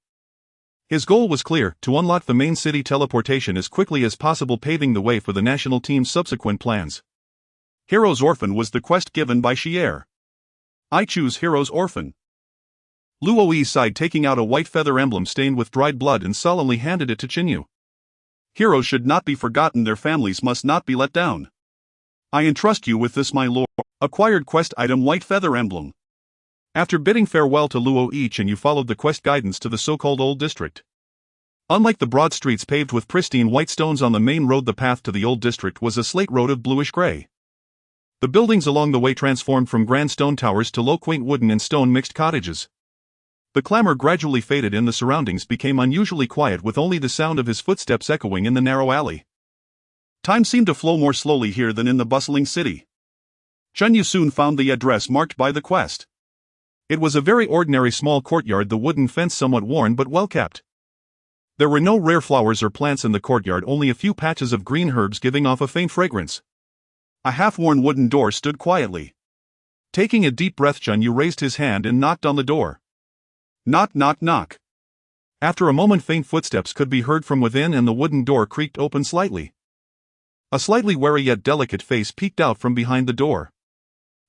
His goal was clear: to unlock the main city teleportation as quickly as possible, paving the way for the national team's subsequent plans. Hero's Orphan was the quest given by Xier. I choose Hero's Orphan. Luo Yi sighed, taking out a white feather emblem stained with dried blood, and solemnly handed it to Chen Yu. Heroes should not be forgotten, their families must not be let down. I entrust you with this, my lord. Acquired quest item, white feather emblem. After bidding farewell to Luo Yi, Chen Yu followed the quest guidance to the so-called old district. Unlike the broad streets paved with pristine white stones on the main road, the path to the old district was a slate road of bluish-gray. The buildings along the way transformed from grand stone towers to low, quaint wooden and stone mixed cottages. The clamor gradually faded and the surroundings became unusually quiet, with only the sound of his footsteps echoing in the narrow alley. Time seemed to flow more slowly here than in the bustling city. Chen Yu soon found the address marked by the quest. It was a very ordinary small courtyard, the wooden fence somewhat worn but well kept. There were no rare flowers or plants in the courtyard, only a few patches of green herbs giving off a faint fragrance. A half-worn wooden door stood quietly. Taking a deep breath, Chen Yu raised his hand and knocked on the door. Knock, knock, knock. After a moment, faint footsteps could be heard from within and the wooden door creaked open slightly. A slightly wary yet delicate face peeked out from behind the door.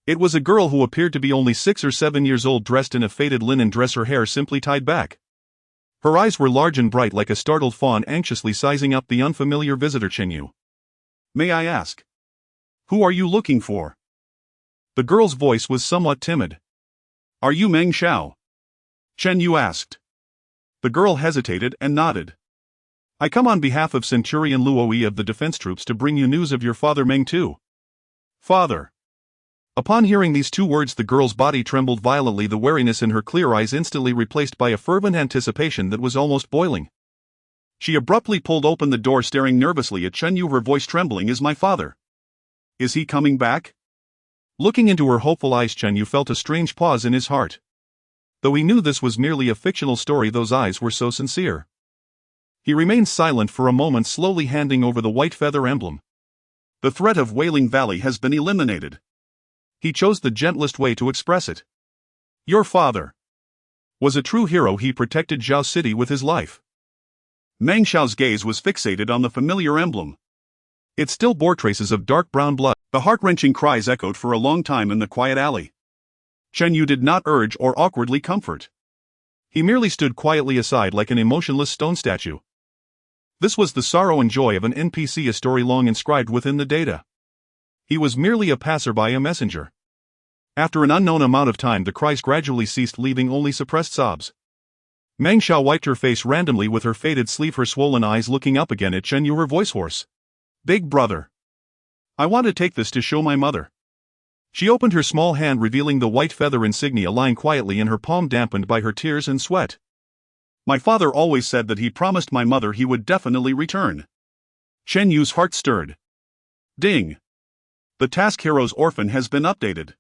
It was a girl who appeared to be only 6 or 7 years old, dressed in a faded linen dress, her hair simply tied back. Her eyes were large and bright, like a startled fawn anxiously sizing up the unfamiliar visitor. Chen Yu. May I ask? Who are you looking for? The girl's voice was somewhat timid. Are you Meng Xiao? Chen Yu asked. The girl hesitated and nodded. I come on behalf of Centurion Luo Yi of the defense troops to bring you news of your father Meng Tu. Father. Upon hearing these 2 words, the girl's body trembled violently, the wariness in her clear eyes instantly replaced by a fervent anticipation that was almost boiling. She abruptly pulled open the door, staring nervously at Chen Yu, her voice trembling. Is my father? Is he coming back? Looking into her hopeful eyes, Chen Yu felt a strange pause in his heart. Though he knew this was merely a fictional story, those eyes were so sincere. He remained silent for a moment, slowly handing over the white feather emblem. The threat of Wailing Valley has been eliminated. He chose the gentlest way to express it. Your father was a true hero. He protected Zhao City with his life. Meng Xiao's gaze was fixated on the familiar emblem. It still bore traces of dark brown blood. The heart-wrenching cries echoed for a long time in the quiet alley. Chen Yu did not urge or awkwardly comfort. He merely stood quietly aside like an emotionless stone statue. This was the sorrow and joy of an NPC, a story long inscribed within the data. He was merely a passerby, a messenger. After an unknown amount of time, the cries gradually ceased, leaving only suppressed sobs. Meng Xiao wiped her face randomly with her faded sleeve, her swollen eyes looking up again at Chen Yu, her voice hoarse. Big brother. I want to take this to show my mother. She opened her small hand, revealing the white feather insignia lying quietly in her palm, dampened by her tears and sweat. My father always said that he promised my mother he would definitely return. Chen Yu's heart stirred. Ding. The task Hero's Orphan has been updated.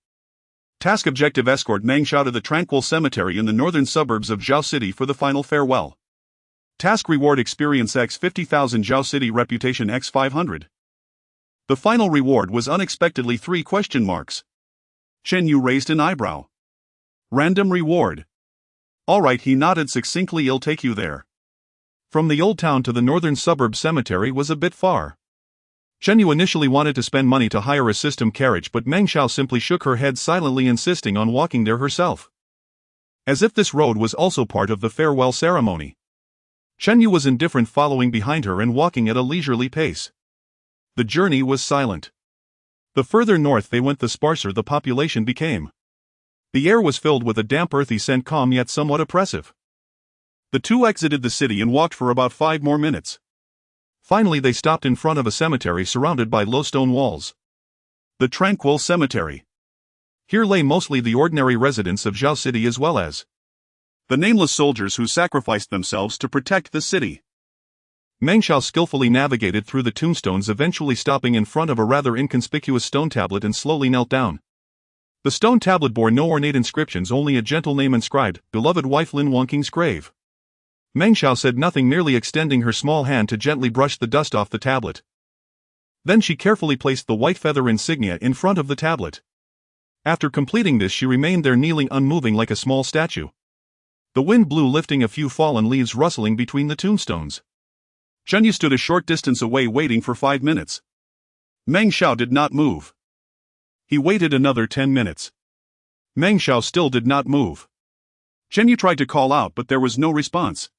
Task objective: escort Meng Xiao to the tranquil cemetery in the northern suburbs of Zhao City for the final farewell. Task reward: experience x 50,000, Zhao City reputation x 500. The final reward was unexpectedly 3 question marks. Chen Yu raised an eyebrow. Random reward. Alright, he nodded succinctly, I'll take you there. From the old town to the northern suburb cemetery was a bit far. Chen Yu initially wanted to spend money to hire a system carriage, but Meng Xiao simply shook her head silently, insisting on walking there herself. As if this road was also part of the farewell ceremony. Chen Yu was indifferent, following behind her and walking at a leisurely pace. The journey was silent. The further north they went, the sparser the population became. The air was filled with a damp, earthy scent, calm yet somewhat oppressive. The two exited the city and walked for about 5 more minutes. Finally they stopped in front of a cemetery surrounded by low stone walls. The tranquil cemetery. Here lay mostly the ordinary residents of Zhao City, as well as the nameless soldiers who sacrificed themselves to protect the city. Meng Xiao skillfully navigated through the tombstones, eventually stopping in front of a rather inconspicuous stone tablet and slowly knelt down. The stone tablet bore no ornate inscriptions, only a gentle name inscribed, "Beloved wife Lin Wangqing's grave." Meng Xiao said nothing, merely extending her small hand to gently brush the dust off the tablet. Then she carefully placed the white feather insignia in front of the tablet. After completing this, she remained there, kneeling unmoving like a small statue. The wind blew, lifting a few fallen leaves rustling between the tombstones. Chen Yu stood a short distance away, waiting for 5 minutes. Meng Xiao did not move. He waited another 10 minutes. Meng Xiao still did not move. Chen Yu tried to call out, but there was no response.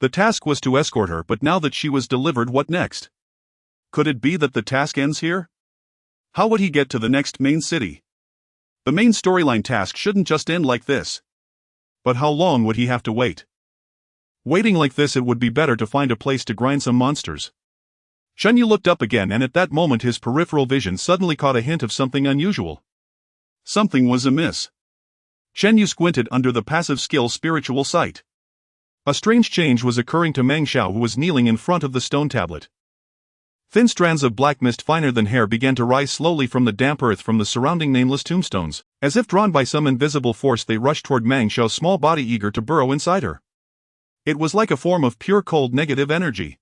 The task was to escort her, but now that she was delivered, what next? Could it be that the task ends here? How would he get to the next main city? The main storyline task shouldn't just end like this. But how long would he have to wait? Waiting like this, it would be better to find a place to grind some monsters. Chen Yu looked up again, and at that moment his peripheral vision suddenly caught a hint of something unusual. Something was amiss. Chen Yu squinted under the passive skill spiritual sight. A strange change was occurring to Meng Xiao, who was kneeling in front of the stone tablet. Thin strands of black mist finer than hair began to rise slowly from the damp earth from the surrounding nameless tombstones. As if drawn by some invisible force, they rushed toward Meng Xiao's small body, eager to burrow inside her. It was like a form of pure cold negative energy.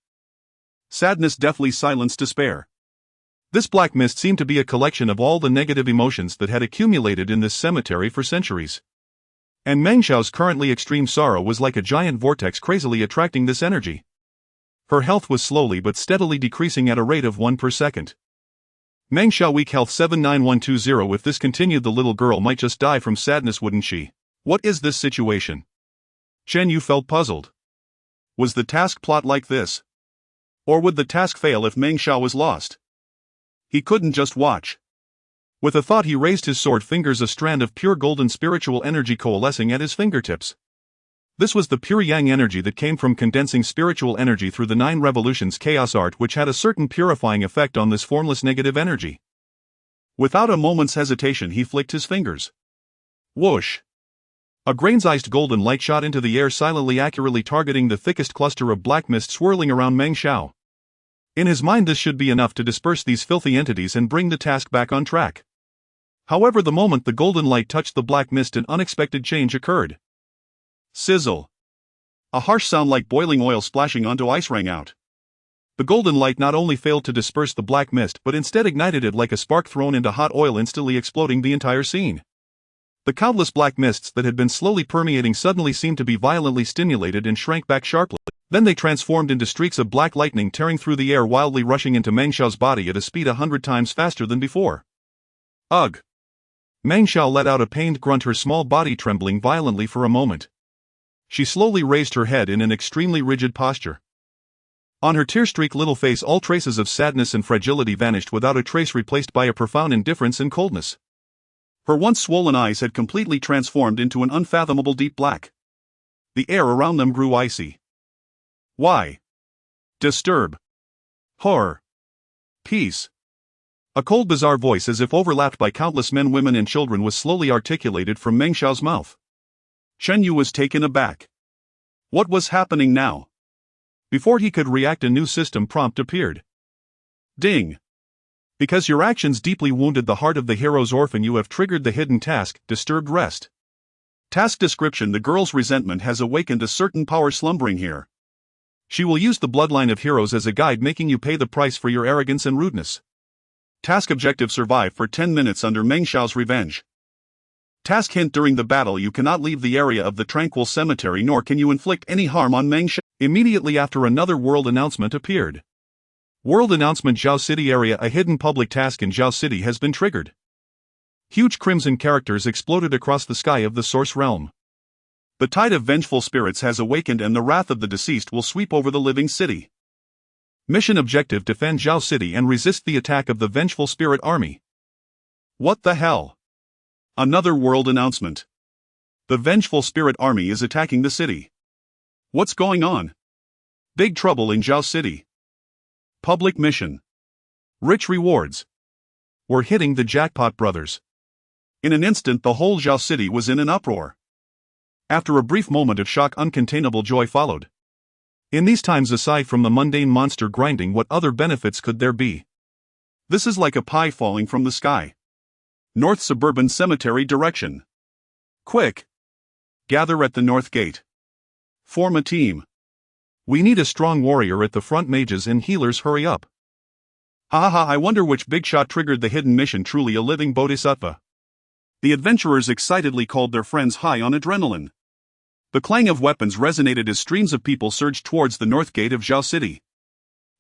Sadness deftly silenced despair. This black mist seemed to be a collection of all the negative emotions that had accumulated in this cemetery for centuries. And Meng Xiao's currently extreme sorrow was like a giant vortex, crazily attracting this energy. Her health was slowly but steadily decreasing at a rate of 1 per second. Meng Xiao, weak health 79120. If this continued, the little girl might just die from sadness, wouldn't she? What is this situation? Chen Yu felt puzzled. Was the task plot like this? Or would the task fail if Meng Xiao was lost? He couldn't just watch. With a thought, he raised his sword fingers, a strand of pure golden spiritual energy coalescing at his fingertips. This was the pure yang energy that came from condensing spiritual energy through the 9 revolutions chaos art, which had a certain purifying effect on this formless negative energy. Without a moment's hesitation, he flicked his fingers. Whoosh! A grain-sized golden light shot into the air, silently, accurately targeting the thickest cluster of black mist swirling around Meng Xiao. In his mind, this should be enough to disperse these filthy entities and bring the task back on track. However, the moment the golden light touched the black mist, an unexpected change occurred. Sizzle! A harsh sound like boiling oil splashing onto ice rang out. The golden light not only failed to disperse the black mist, but instead ignited it like a spark thrown into hot oil, instantly exploding the entire scene. The countless black mists that had been slowly permeating suddenly seemed to be violently stimulated and shrank back sharply. Then they transformed into streaks of black lightning, tearing through the air, wildly rushing into Meng Xiao's body at a speed 100 times faster than before. Ugh! Meng Xiao let out a pained grunt, her small body trembling violently for a moment. She slowly raised her head in an extremely rigid posture. On her tear-streaked little face, all traces of sadness and fragility vanished, without a trace, replaced by a profound indifference and coldness. Her once swollen eyes had completely transformed into an unfathomable deep black. The air around them grew icy. Why? Disturb. Horror. Peace. A cold, bizarre voice, as if overlapped by countless men, women, and children, was slowly articulated from Meng Xiao's mouth. Chen Yu was taken aback. What was happening now? Before he could react, a new system prompt appeared. Ding! Because your actions deeply wounded the heart of the hero's orphan, you have triggered the hidden task, Disturbed Rest. Task description: the girl's resentment has awakened a certain power slumbering here. She will use the bloodline of heroes as a guide, making you pay the price for your arrogance and rudeness. Task objective: survive for 10 minutes under Meng Xiao's revenge. Task hint: during the battle you cannot leave the area of the tranquil cemetery nor can you inflict any harm on Meng Xiao. Immediately after, another world announcement appeared. World announcement: Zhao City area. A hidden public task in Zhao City has been triggered. Huge crimson characters exploded across the sky of the Source Realm. The tide of vengeful spirits has awakened and the wrath of the deceased will sweep over the living city. Mission objective: defend Zhao City and resist the attack of the Vengeful Spirit Army. What the hell? Another world announcement. The Vengeful Spirit Army is attacking the city. What's going on? Big trouble in Zhao City. Public mission. Rich rewards. We're hitting the jackpot, brothers. In an instant the whole Zhao City was in an uproar. After a brief moment of shock, uncontainable joy followed. In these times, aside from the mundane monster grinding, what other benefits could there be? This is like a pie falling from the sky. North Suburban Cemetery direction. Quick! Gather at the North Gate. Form a team. We need a strong warrior at the front. Mages and healers, hurry up. Haha, I wonder which big shot triggered the hidden mission. Truly a living bodhisattva. The adventurers excitedly called their friends, high on adrenaline. The clang of weapons resonated as streams of people surged towards the North Gate of Zhao City.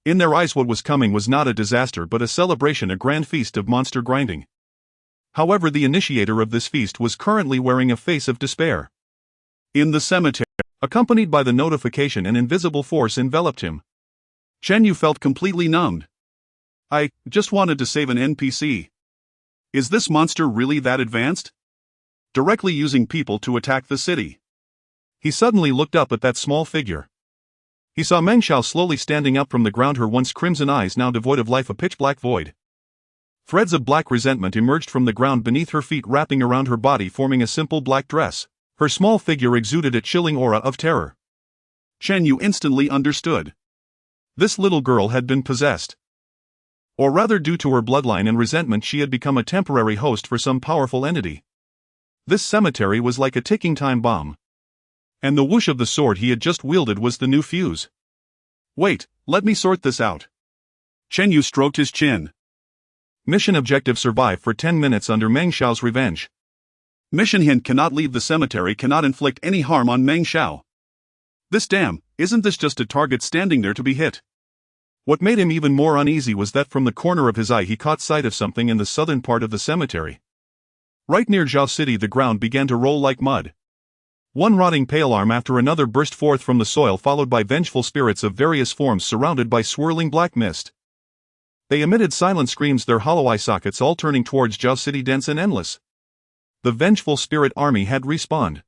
In their eyes, what was coming was not a disaster but a celebration, a grand feast of monster grinding. However, the initiator of this feast was currently wearing a face of despair. In the cemetery, accompanied by the notification, an invisible force enveloped him. Chen Yu felt completely numbed. I just wanted to save an NPC. Is this monster really that advanced? Directly using people to attack the city. He suddenly looked up at that small figure. He saw Meng Xiao slowly standing up from the ground, her once crimson eyes now devoid of life, a pitch-black void. Threads of black resentment emerged from the ground beneath her feet, wrapping around her body, forming a simple black dress. Her small figure exuded a chilling aura of terror. Chen Yu instantly understood. This little girl had been possessed. Or rather, due to her bloodline and resentment, she had become a temporary host for some powerful entity. This cemetery was like a ticking time bomb. And the whoosh of the sword he had just wielded was the new fuse. Wait, let me sort this out. Chen Yu stroked his chin. Mission objective: survive for 10 minutes under Meng Xiao's revenge. Mission hint: cannot leave the cemetery, cannot inflict any harm on Meng Xiao. Isn't this just a target standing there to be hit? What made him even more uneasy was that from the corner of his eye he caught sight of something in the southern part of the cemetery. Right near Zhao City, the ground began to roll like mud. One rotting pale arm after another burst forth from the soil, followed by vengeful spirits of various forms surrounded by swirling black mist. They emitted silent screams, their hollow eye sockets all turning towards Zhao City, dense and endless. The Vengeful Spirit Army had respawned.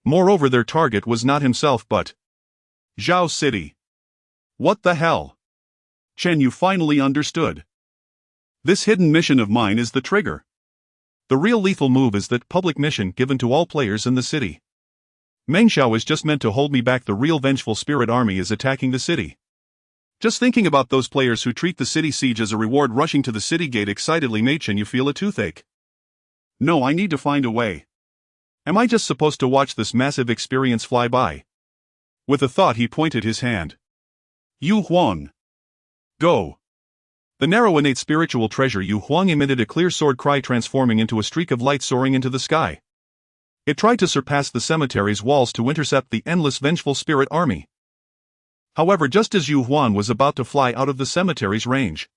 Moreover, their target was not himself but Zhao City. What the hell? Chen Yu finally understood. This hidden mission of mine is the trigger. The real lethal move is that public mission given to all players in the city. Meng Xiao is just meant to hold me back. The real Vengeful Spirit Army is attacking the city. Just thinking about those players who treat the city siege as a reward rushing to the city gate excitedly made Chen Yu feel a toothache. No, I need to find a way. Am I just supposed to watch this massive experience fly by? With a thought he pointed his hand. Yu Huang. Go. The narrow innate spiritual treasure Yu Huang emitted a clear sword cry, transforming into a streak of light soaring into the sky. It tried to surpass the cemetery's walls to intercept the endless Vengeful Spirit Army. However, just as Yu Huan was about to fly out of the cemetery's range,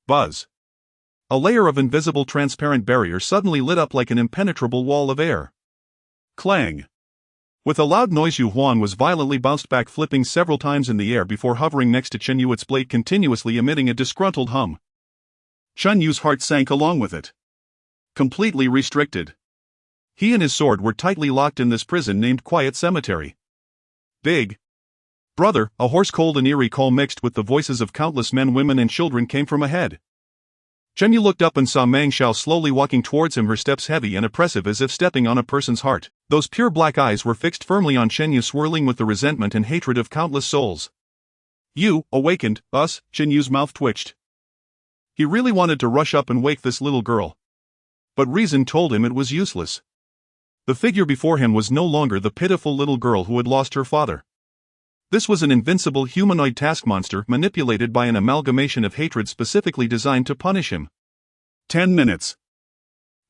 buzz! A layer of invisible transparent barrier suddenly lit up like an impenetrable wall of air. Clang! With a loud noise, Yu Huan was violently bounced back, flipping several times in the air before hovering next to Chen Yu, its blade continuously emitting a disgruntled hum. Chen Yu's heart sank along with it. Completely restricted. He and his sword were tightly locked in this prison named Quiet Cemetery. Big brother, a hoarse, cold and eerie call mixed with the voices of countless men, women and children came from ahead. Chen Yu looked up and saw Meng Xiao slowly walking towards him, her steps heavy and oppressive as if stepping on a person's heart. Those pure black eyes were fixed firmly on Chen Yu, swirling with the resentment and hatred of countless souls. You awakened us? Chen Yu's mouth twitched. He really wanted to rush up and wake this little girl. But reason told him it was useless. The figure before him was no longer the pitiful little girl who had lost her father. This was an invincible humanoid task monster manipulated by an amalgamation of hatred specifically designed to punish him. 10 minutes.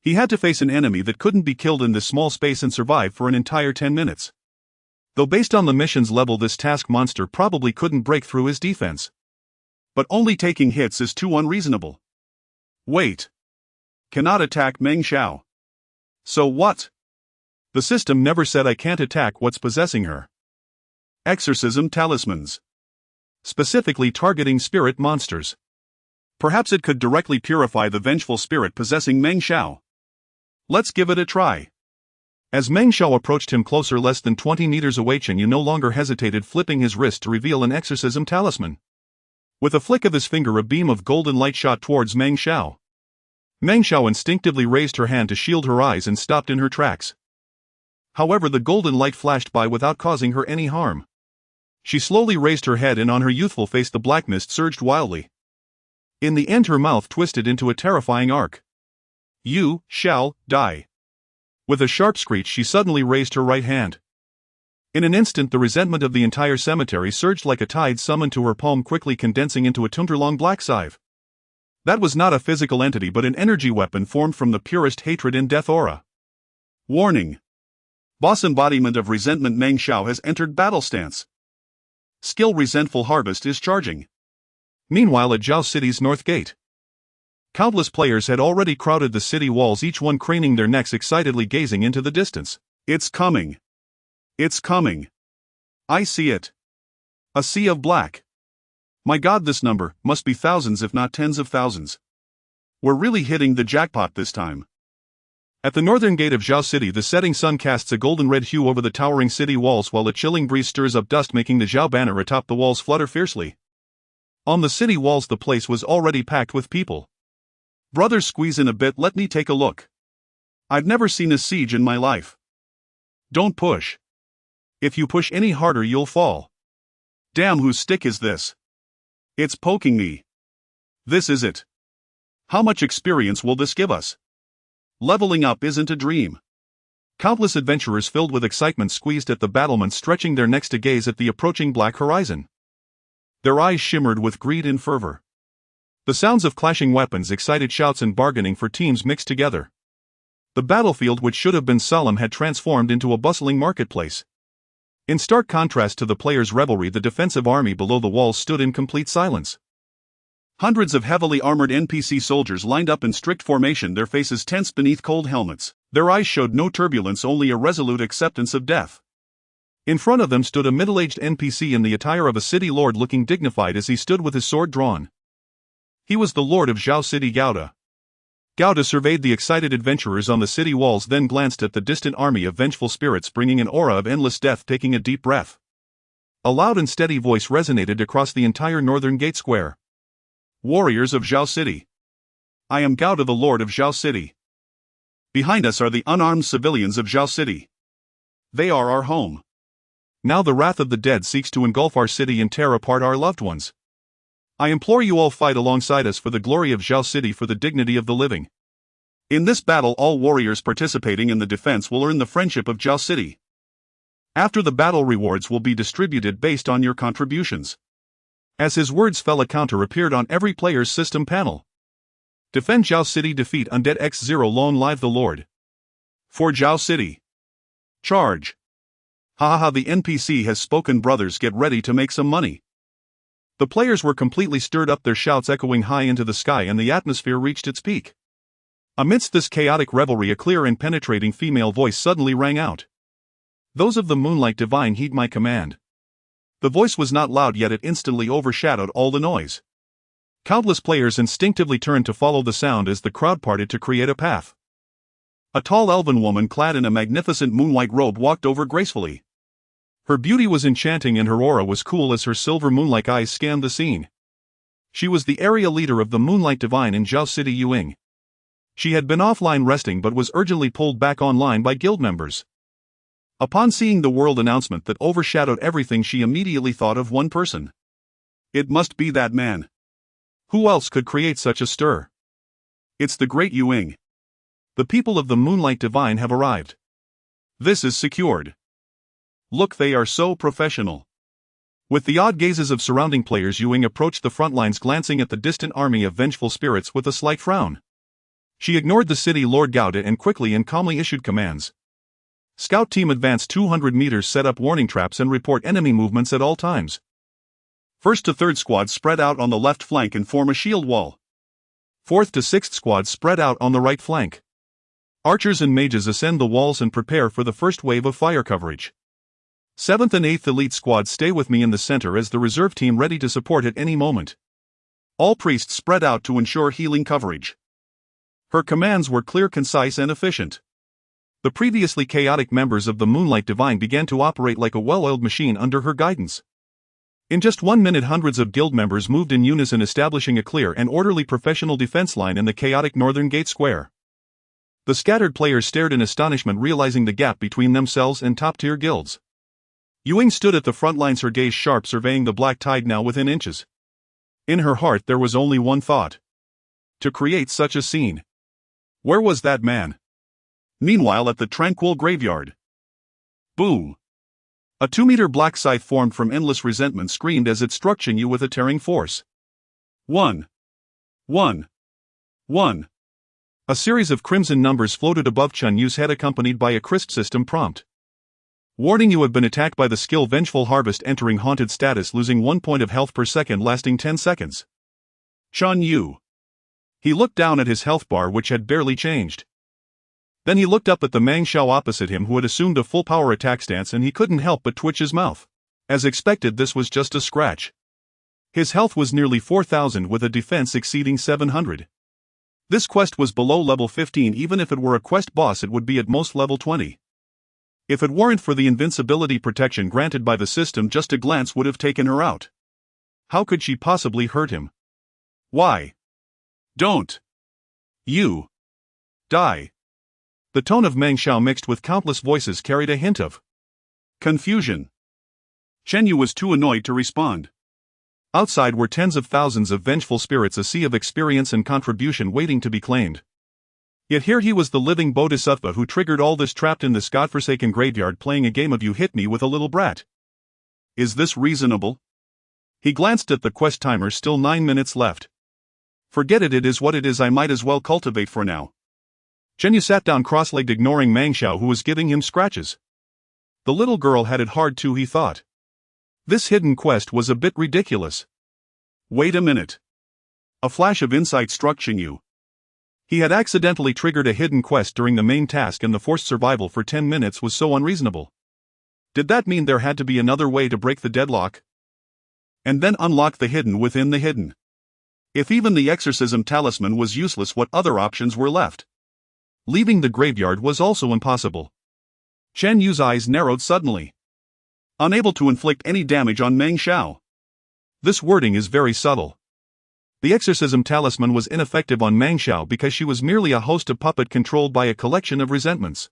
He had to face an enemy that couldn't be killed in this small space and survive for an entire 10 minutes. Though based on the mission's level this task monster probably couldn't break through his defense. But only taking hits is too unreasonable. Wait. Cannot attack Meng Xiao. So what? The system never said I can't attack what's possessing her. Exorcism talismans. Specifically targeting spirit monsters. Perhaps it could directly purify the vengeful spirit possessing Meng Xiao. Let's give it a try. As Meng Xiao approached him closer less than 20 meters away, Chen Yu no longer hesitated, flipping his wrist to reveal an exorcism talisman. With a flick of his finger a beam of golden light shot towards Meng Xiao. Meng Xiao instinctively raised her hand to shield her eyes and stopped in her tracks. However, the golden light flashed by without causing her any harm. She slowly raised her head and on her youthful face the black mist surged wildly. In the end her mouth twisted into a terrifying arc. You shall die. With a sharp screech she suddenly raised her right hand. In an instant the resentment of the entire cemetery surged like a tide summoned to her palm, quickly condensing into a tunterlong black scythe. That was not a physical entity but an energy weapon formed from the purest hatred and death aura. Warning. Boss embodiment of resentment Meng Xiao has entered battle stance. Skill Resentful Harvest is charging. Meanwhile at Zhao City's north gate. Countless players had already crowded the city walls, each one craning their necks excitedly gazing into the distance. It's coming. It's coming. I see it. A sea of black. My god, this number must be thousands if not tens of thousands. We're really hitting the jackpot this time. At the northern gate of Zhao City the setting sun casts a golden red hue over the towering city walls while a chilling breeze stirs up dust, making the Zhao banner atop the walls flutter fiercely. On the city walls the place was already packed with people. Brothers, squeeze in a bit, let me take a look. I've never seen a siege in my life. Don't push. If you push any harder you'll fall. Damn, whose stick is this? It's poking me. This is it. How much experience will this give us? Leveling up isn't a dream. Countless adventurers filled with excitement squeezed at the battlements, stretching their necks to gaze at the approaching black horizon. Their eyes shimmered with greed and fervor. The sounds of clashing weapons, excited shouts and bargaining for teams mixed together. The battlefield, which should have been solemn, had transformed into a bustling marketplace. In stark contrast to the players' revelry, the defensive army below the walls stood in complete silence. Hundreds of heavily armored NPC soldiers lined up in strict formation, their faces tense beneath cold helmets. Their eyes showed no turbulence, only a resolute acceptance of death. In front of them stood a middle-aged NPC in the attire of a city lord, looking dignified as he stood with his sword drawn. He was the lord of Zhao City, Gouda. Gouda surveyed the excited adventurers on the city walls, then glanced at the distant army of vengeful spirits bringing an aura of endless death, taking a deep breath. A loud and steady voice resonated across the entire northern gate square. Warriors of Zhao City. I am Gouda, the lord of Zhao City. Behind us are the unarmed civilians of Zhao City. They are our home. Now the wrath of the dead seeks to engulf our city and tear apart our loved ones. I implore you all, fight alongside us for the glory of Zhao City, for the dignity of the living. In this battle all warriors participating in the defense will earn the friendship of Zhao City. After the battle, rewards will be distributed based on your contributions. As his words fell, a counter appeared on every player's system panel. Defend Zhao City, defeat Undead X0, Long Live the Lord. For Zhao City. Charge. Haha, the NPC has spoken, brothers, get ready to make some money. The players were completely stirred up, their shouts echoing high into the sky, and the atmosphere reached its peak. Amidst this chaotic revelry, a clear and penetrating female voice suddenly rang out. Those of the Moonlight Divine heed my command. The voice was not loud, yet it instantly overshadowed all the noise. Countless players instinctively turned to follow the sound as the crowd parted to create a path. A tall elven woman clad in a magnificent moonlight robe walked over gracefully. Her beauty was enchanting and her aura was cool as her silver moonlike eyes scanned the scene. She was the area leader of the Moonlight Divine in Zhao City, Yuing. She had been offline resting but was urgently pulled back online by guild members. Upon seeing the world announcement that overshadowed everything, she immediately thought of one person. It must be that man. Who else could create such a stir? It's the great Yuing. The people of the Moonlight Divine have arrived. This is secured. Look, they are so professional. With the odd gazes of surrounding players, Yuing approached the front lines, glancing at the distant army of vengeful spirits with a slight frown. She ignored the city Lord Gauda and quickly and calmly issued commands. Scout team advance 200 meters, set up warning traps and report enemy movements at all times. 1st to 3rd squads spread out on the left flank and form a shield wall. 4th to 6th squads spread out on the right flank. Archers and mages ascend the walls and prepare for the first wave of fire coverage. 7th and 8th elite squads stay with me in the center as the reserve team ready to support at any moment. All priests spread out to ensure healing coverage. Her commands were clear, concise and efficient. The previously chaotic members of the Moonlight Divine began to operate like a well-oiled machine under her guidance. In just 1 minute, hundreds of guild members moved in unison, establishing a clear and orderly professional defense line in the chaotic northern gate square. The scattered players stared in astonishment, realizing the gap between themselves and top-tier guilds. Ewing stood at the front lines, her gaze sharp, surveying the black tide now within inches. In her heart there was only one thought: to create such a scene. Where was that man? Meanwhile, at the tranquil graveyard. Boom! A 2-meter black scythe formed from endless resentment screamed as it struck Chen Yu with a tearing force. 1. 1. 1. A series of crimson numbers floated above Chen Yu's head, accompanied by a crisp system prompt. Warning: you have been attacked by the skill Vengeful Harvest, entering haunted status, losing 1 point of health per second, lasting 10 seconds. Chen Yu. He looked down at his health bar, which had barely changed. Then he looked up at the Meng Xiao opposite him, who had assumed a full power attack stance, and he couldn't help but twitch his mouth. As expected, this was just a scratch. His health was nearly 4,000 with a defense exceeding 700. This quest was below level 15. Even if it were a quest boss, it would be at most level 20. If it weren't for the invincibility protection granted by the system, just a glance would have taken her out. How could she possibly hurt him? Why? Don't you die. The tone of Meng Xiao, mixed with countless voices, carried a hint of confusion. Chen Yu was too annoyed to respond. Outside were tens of thousands of vengeful spirits, a sea of experience and contribution waiting to be claimed. Yet here he was, the living bodhisattva who triggered all this, trapped in this godforsaken graveyard, playing a game of you hit me with a little brat. Is this reasonable? He glanced at the quest timer, still 9 minutes left. Forget it, it is what it is, I might as well cultivate for now. Chen Yu sat down cross-legged, ignoring Meng Xiao, who was giving him scratches. The little girl had it hard too, he thought. This hidden quest was a bit ridiculous. Wait a minute. A flash of insight struck Chen Yu. He had accidentally triggered a hidden quest during the main task, and the forced survival for 10 minutes was so unreasonable. Did that mean there had to be another way to break the deadlock? And then unlock the hidden within the hidden? If even the exorcism talisman was useless, what other options were left? Leaving the graveyard was also impossible. Chen Yu's eyes narrowed suddenly. Unable to inflict any damage on Meng Xiao. This wording is very subtle. The exorcism talisman was ineffective on Meng Xiao because she was merely a host, a puppet controlled by a collection of resentments.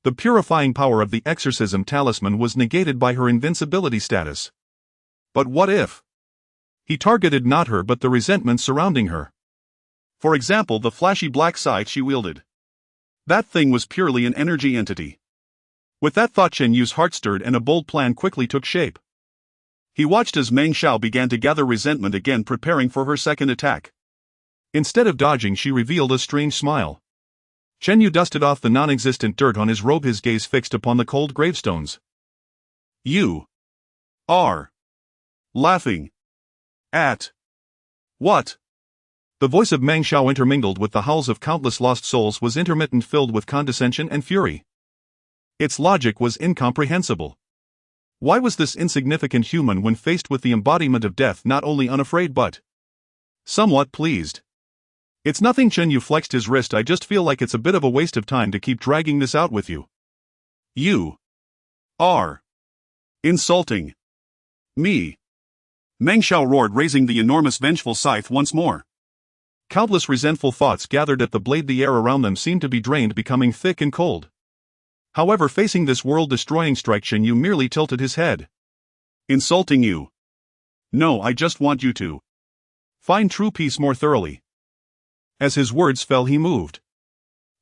The purifying power of the exorcism talisman was negated by her invincibility status. But what if he targeted not her but the resentments surrounding her? For example, the flashy black scythe she wielded. That thing was purely an energy entity. With that thought, Chen Yu's heart stirred and a bold plan quickly took shape. He watched as Meng Xiao began to gather resentment again, preparing for her second attack. Instead of dodging, she revealed a strange smile. Chen Yu dusted off the non-existent dirt on his robe, his gaze fixed upon the cold gravestones. You are laughing at what? The voice of Meng Xiao, intermingled with the howls of countless lost souls, was intermittent, filled with condescension and fury. Its logic was incomprehensible. Why was this insignificant human, when faced with the embodiment of death, not only unafraid but somewhat pleased? It's nothing. Chen Yu flexed his wrist. I just feel like it's a bit of a waste of time to keep dragging this out with you. You are insulting me. Meng Xiao roared, raising the enormous vengeful scythe once more. Countless resentful thoughts gathered at the blade. The air around them seemed to be drained, becoming thick and cold. However, facing this world-destroying strike, Chen Yu merely tilted his head. Insulting you? No, I just want you to find true peace more thoroughly. As his words fell, he moved.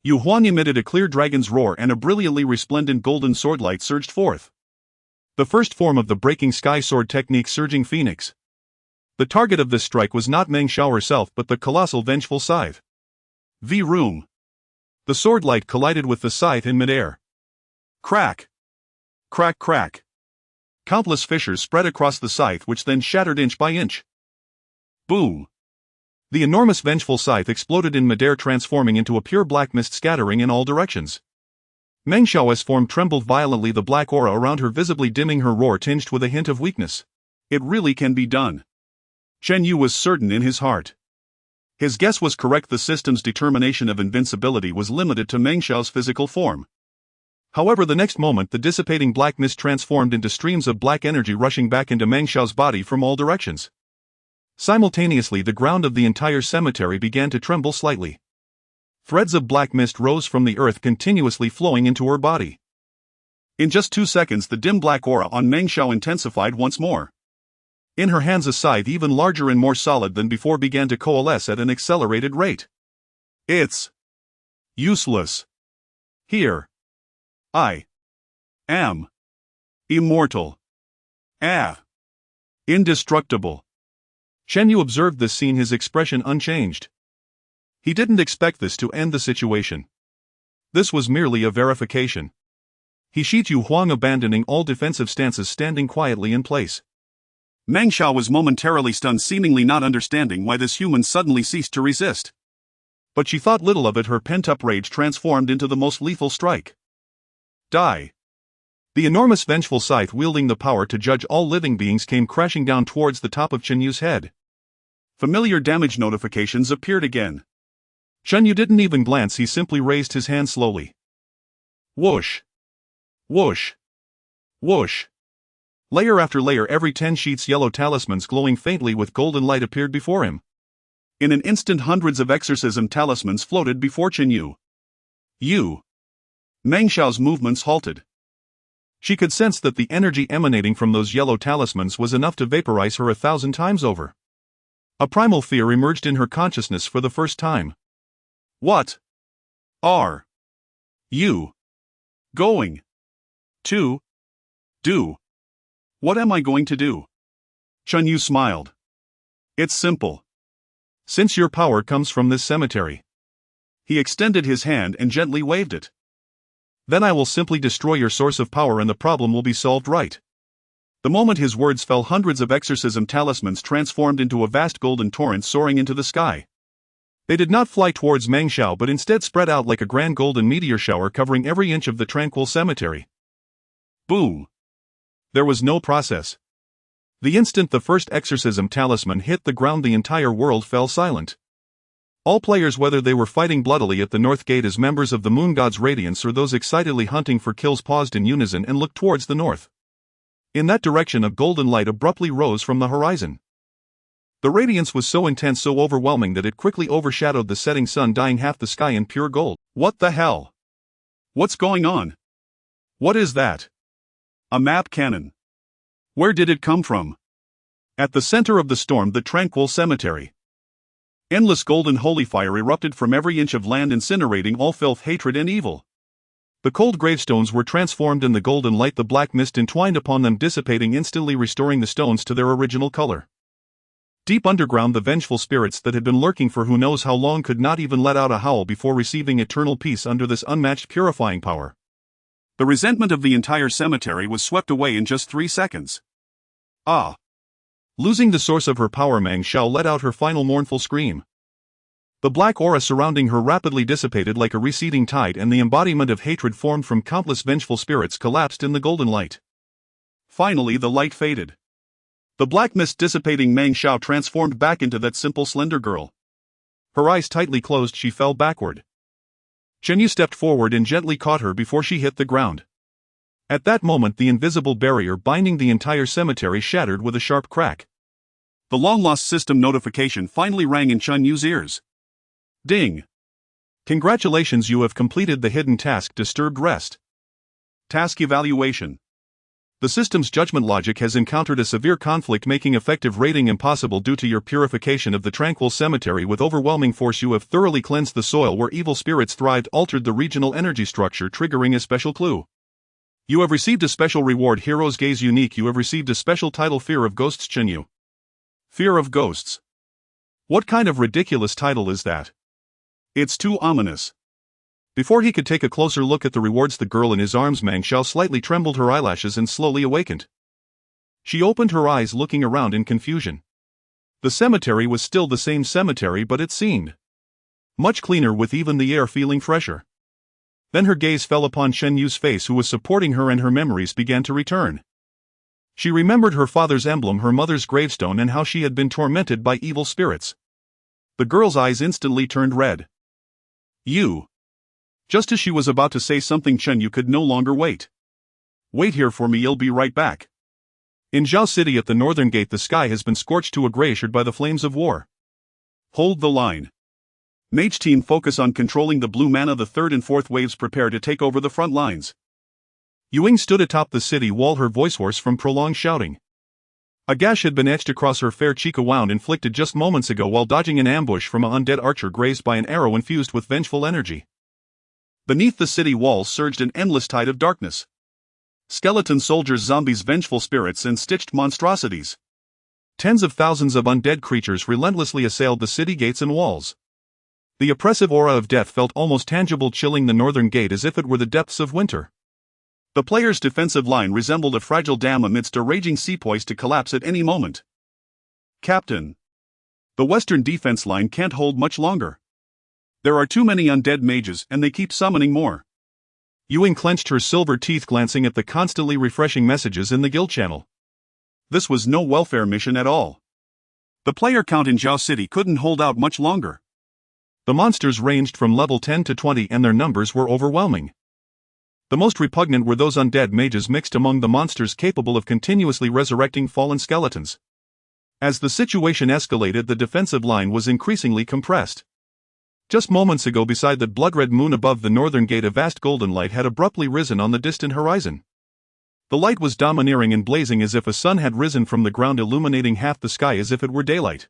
Yu Huan emitted a clear dragon's roar, and a brilliantly resplendent golden swordlight surged forth. The first form of the breaking sky sword technique, Surging Phoenix. The target of this strike was not Meng Xiao herself but the colossal vengeful scythe. V-room. The sword light collided with the scythe in midair. Crack! Crack crack! Countless fissures spread across the scythe which then shattered inch by inch. Boom! The enormous vengeful scythe exploded in midair, transforming into a pure black mist scattering in all directions. Meng Xiao's form trembled violently, the black aura around her visibly dimming, her roar tinged with a hint of weakness. It really can be done. Chen Yu was certain in his heart. His guess was correct. The system's determination of invincibility was limited to Meng Xiao's physical form. However, the next moment the dissipating black mist transformed into streams of black energy rushing back into Meng Xiao's body from all directions. Simultaneously, the ground of the entire cemetery began to tremble slightly. Threads of black mist rose from the earth, continuously flowing into her body. In just 2 seconds, the dim black aura on Meng Xiao intensified once more. In her hands, a scythe even larger and more solid than before began to coalesce at an accelerated rate. It's useless. Here. I am immortal. Indestructible. Chen Yu observed this scene, his expression unchanged. He didn't expect this to end the situation. This was merely a verification. He Shitu Huang abandoning all defensive stances, standing quietly in place. Meng Xiao was momentarily stunned, seemingly not understanding why this human suddenly ceased to resist. But she thought little of it, her pent-up rage transformed into the most lethal strike. Die. The enormous vengeful scythe wielding the power to judge all living beings came crashing down towards the top of Chen Yu's head. Familiar damage notifications appeared again. Chen Yu didn't even glance, he simply raised his hand slowly. Whoosh. Whoosh. Whoosh. Layer after layer, every 10 sheets, yellow talismans glowing faintly with golden light appeared before him. In an instant, hundreds of exorcism talismans floated before Chen Yu. Meng Xiao's movements halted. She could sense that the energy emanating from those yellow talismans was enough to vaporize her 1,000 times over. A primal fear emerged in her consciousness for the first time. What are you going to do? What am I going to do? Chen Yu smiled. It's simple. Since your power comes from this cemetery. He extended his hand and gently waved it. Then I will simply destroy your source of power and the problem will be solved, right? The moment his words fell, hundreds of exorcism talismans transformed into a vast golden torrent soaring into the sky. They did not fly towards Meng Xiao but instead spread out like a grand golden meteor shower, covering every inch of the tranquil cemetery. Boom! There was no process. The instant the first exorcism talisman hit the ground, the entire world fell silent. All players, whether they were fighting bloodily at the North Gate as members of the Moon God's Radiance or those excitedly hunting for kills, paused in unison and looked towards the north. In that direction, a golden light abruptly rose from the horizon. The radiance was so intense, so overwhelming that it quickly overshadowed the setting sun, dyeing half the sky in pure gold. What the hell? What's going on? What is that? A map cannon. Where did it come from? At the center of the storm, the tranquil cemetery. Endless golden holy fire erupted from every inch of land, incinerating all filth, hatred, and evil. The cold gravestones were transformed in the golden light, the black mist entwined upon them dissipating, instantly restoring the stones to their original color. Deep underground, the vengeful spirits that had been lurking for who knows how long could not even let out a howl before receiving eternal peace under this unmatched purifying power. The resentment of the entire cemetery was swept away in just 3 seconds. Ah! Losing the source of her power, Meng Xiao let out her final mournful scream. The black aura surrounding her rapidly dissipated like a receding tide, and the embodiment of hatred formed from countless vengeful spirits collapsed in the golden light. Finally, the light faded. The black mist dissipating, Meng Xiao transformed back into that simple, slender girl. Her eyes tightly closed, she fell backward. Chen Yu stepped forward and gently caught her before she hit the ground. At that moment, the invisible barrier binding the entire cemetery shattered with a sharp crack. The long-lost system notification finally rang in Chen Yu's ears. Ding! Congratulations, you have completed the hidden task, Disturbed Rest. Task evaluation. The system's judgment logic has encountered a severe conflict, making effective rating impossible due to your purification of the tranquil cemetery with overwhelming force. You have thoroughly cleansed the soil where evil spirits thrived, altered the regional energy structure, triggering a special clue. You have received a special reward, Hero's Gaze Unique. You have received a special title, Fear of Ghosts, Chen Yu. Fear of Ghosts. What kind of ridiculous title is that? It's too ominous. Before he could take a closer look at the rewards, the girl in his arms, Meng Xiao, slightly trembled her eyelashes and slowly awakened. She opened her eyes, looking around in confusion. The cemetery was still the same cemetery, but it seemed much cleaner, with even the air feeling fresher. Then her gaze fell upon Shen Yu's face, who was supporting her, and her memories began to return. She remembered her father's emblem, her mother's gravestone, and how she had been tormented by evil spirits. The girl's eyes instantly turned red. You. Just as she was about to say something, Shen Yu could no longer wait. Wait here for me, I'll be right back. In Zhao City at the northern gate, the sky has been scorched to a grayish by the flames of war. Hold the line. Mage team, focus on controlling the blue mana. The third and fourth waves prepare to take over the front lines. Yuing stood atop the city wall, her voice hoarse from prolonged shouting. A gash had been etched across her fair cheek, a wound inflicted just moments ago while dodging an ambush from an undead archer grazed by an arrow infused with vengeful energy. Beneath the city walls surged an endless tide of darkness. Skeleton soldiers, zombies, vengeful spirits, and stitched monstrosities. Tens of thousands of undead creatures relentlessly assailed the city gates and walls. The oppressive aura of death felt almost tangible, chilling the northern gate as if it were the depths of winter. The player's defensive line resembled a fragile dam amidst a raging sea, poised to collapse at any moment. Captain. The western defense line can't hold much longer. There are too many undead mages, and they keep summoning more. Yuing clenched her silver teeth, glancing at the constantly refreshing messages in the guild channel. This was no welfare mission at all. The player count in Zhao City couldn't hold out much longer. The monsters ranged from level 10 to 20, and their numbers were overwhelming. The most repugnant were those undead mages mixed among the monsters, capable of continuously resurrecting fallen skeletons. As the situation escalated, the defensive line was increasingly compressed. Just moments ago, beside the blood-red moon above the northern gate, a vast golden light had abruptly risen on the distant horizon. The light was domineering and blazing as if a sun had risen from the ground, illuminating half the sky as if it were daylight.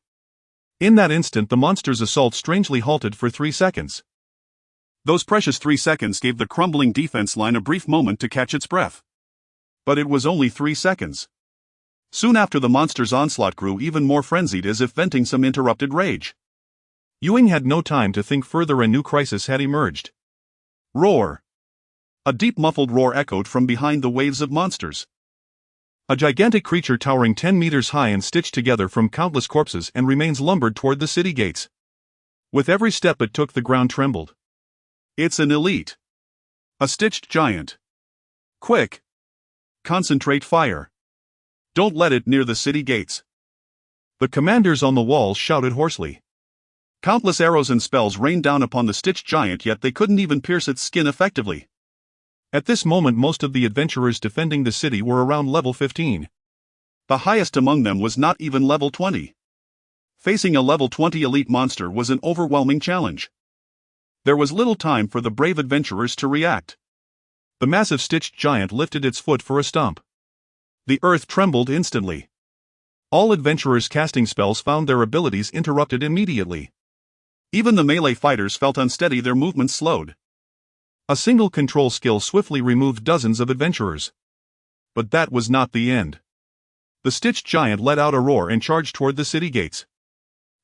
In that instant, the monster's assault strangely halted for 3 seconds. Those precious 3 seconds gave the crumbling defense line a brief moment to catch its breath. But it was only 3 seconds. Soon after, the monster's onslaught grew even more frenzied, as if venting some interrupted rage. Yuing had no time to think further. A new crisis had emerged. Roar! A deep muffled roar echoed from behind the waves of monsters. A gigantic creature towering 10 meters high and stitched together from countless corpses and remains lumbered toward the city gates. With every step it took, the ground trembled. It's an elite. A stitched giant. Quick! Concentrate fire. Don't let it near the city gates. The commanders on the walls shouted hoarsely. Countless arrows and spells rained down upon the stitched giant, yet they couldn't even pierce its skin effectively. At this moment, most of the adventurers defending the city were around level 15. The highest among them was not even level 20. Facing a level 20 elite monster was an overwhelming challenge. There was little time for the brave adventurers to react. The massive stitched giant lifted its foot for a stomp. The earth trembled instantly. All adventurers casting spells found their abilities interrupted immediately. Even the melee fighters felt unsteady, their movements slowed. A single control skill swiftly removed dozens of adventurers. But that was not the end. The stitched giant let out a roar and charged toward the city gates.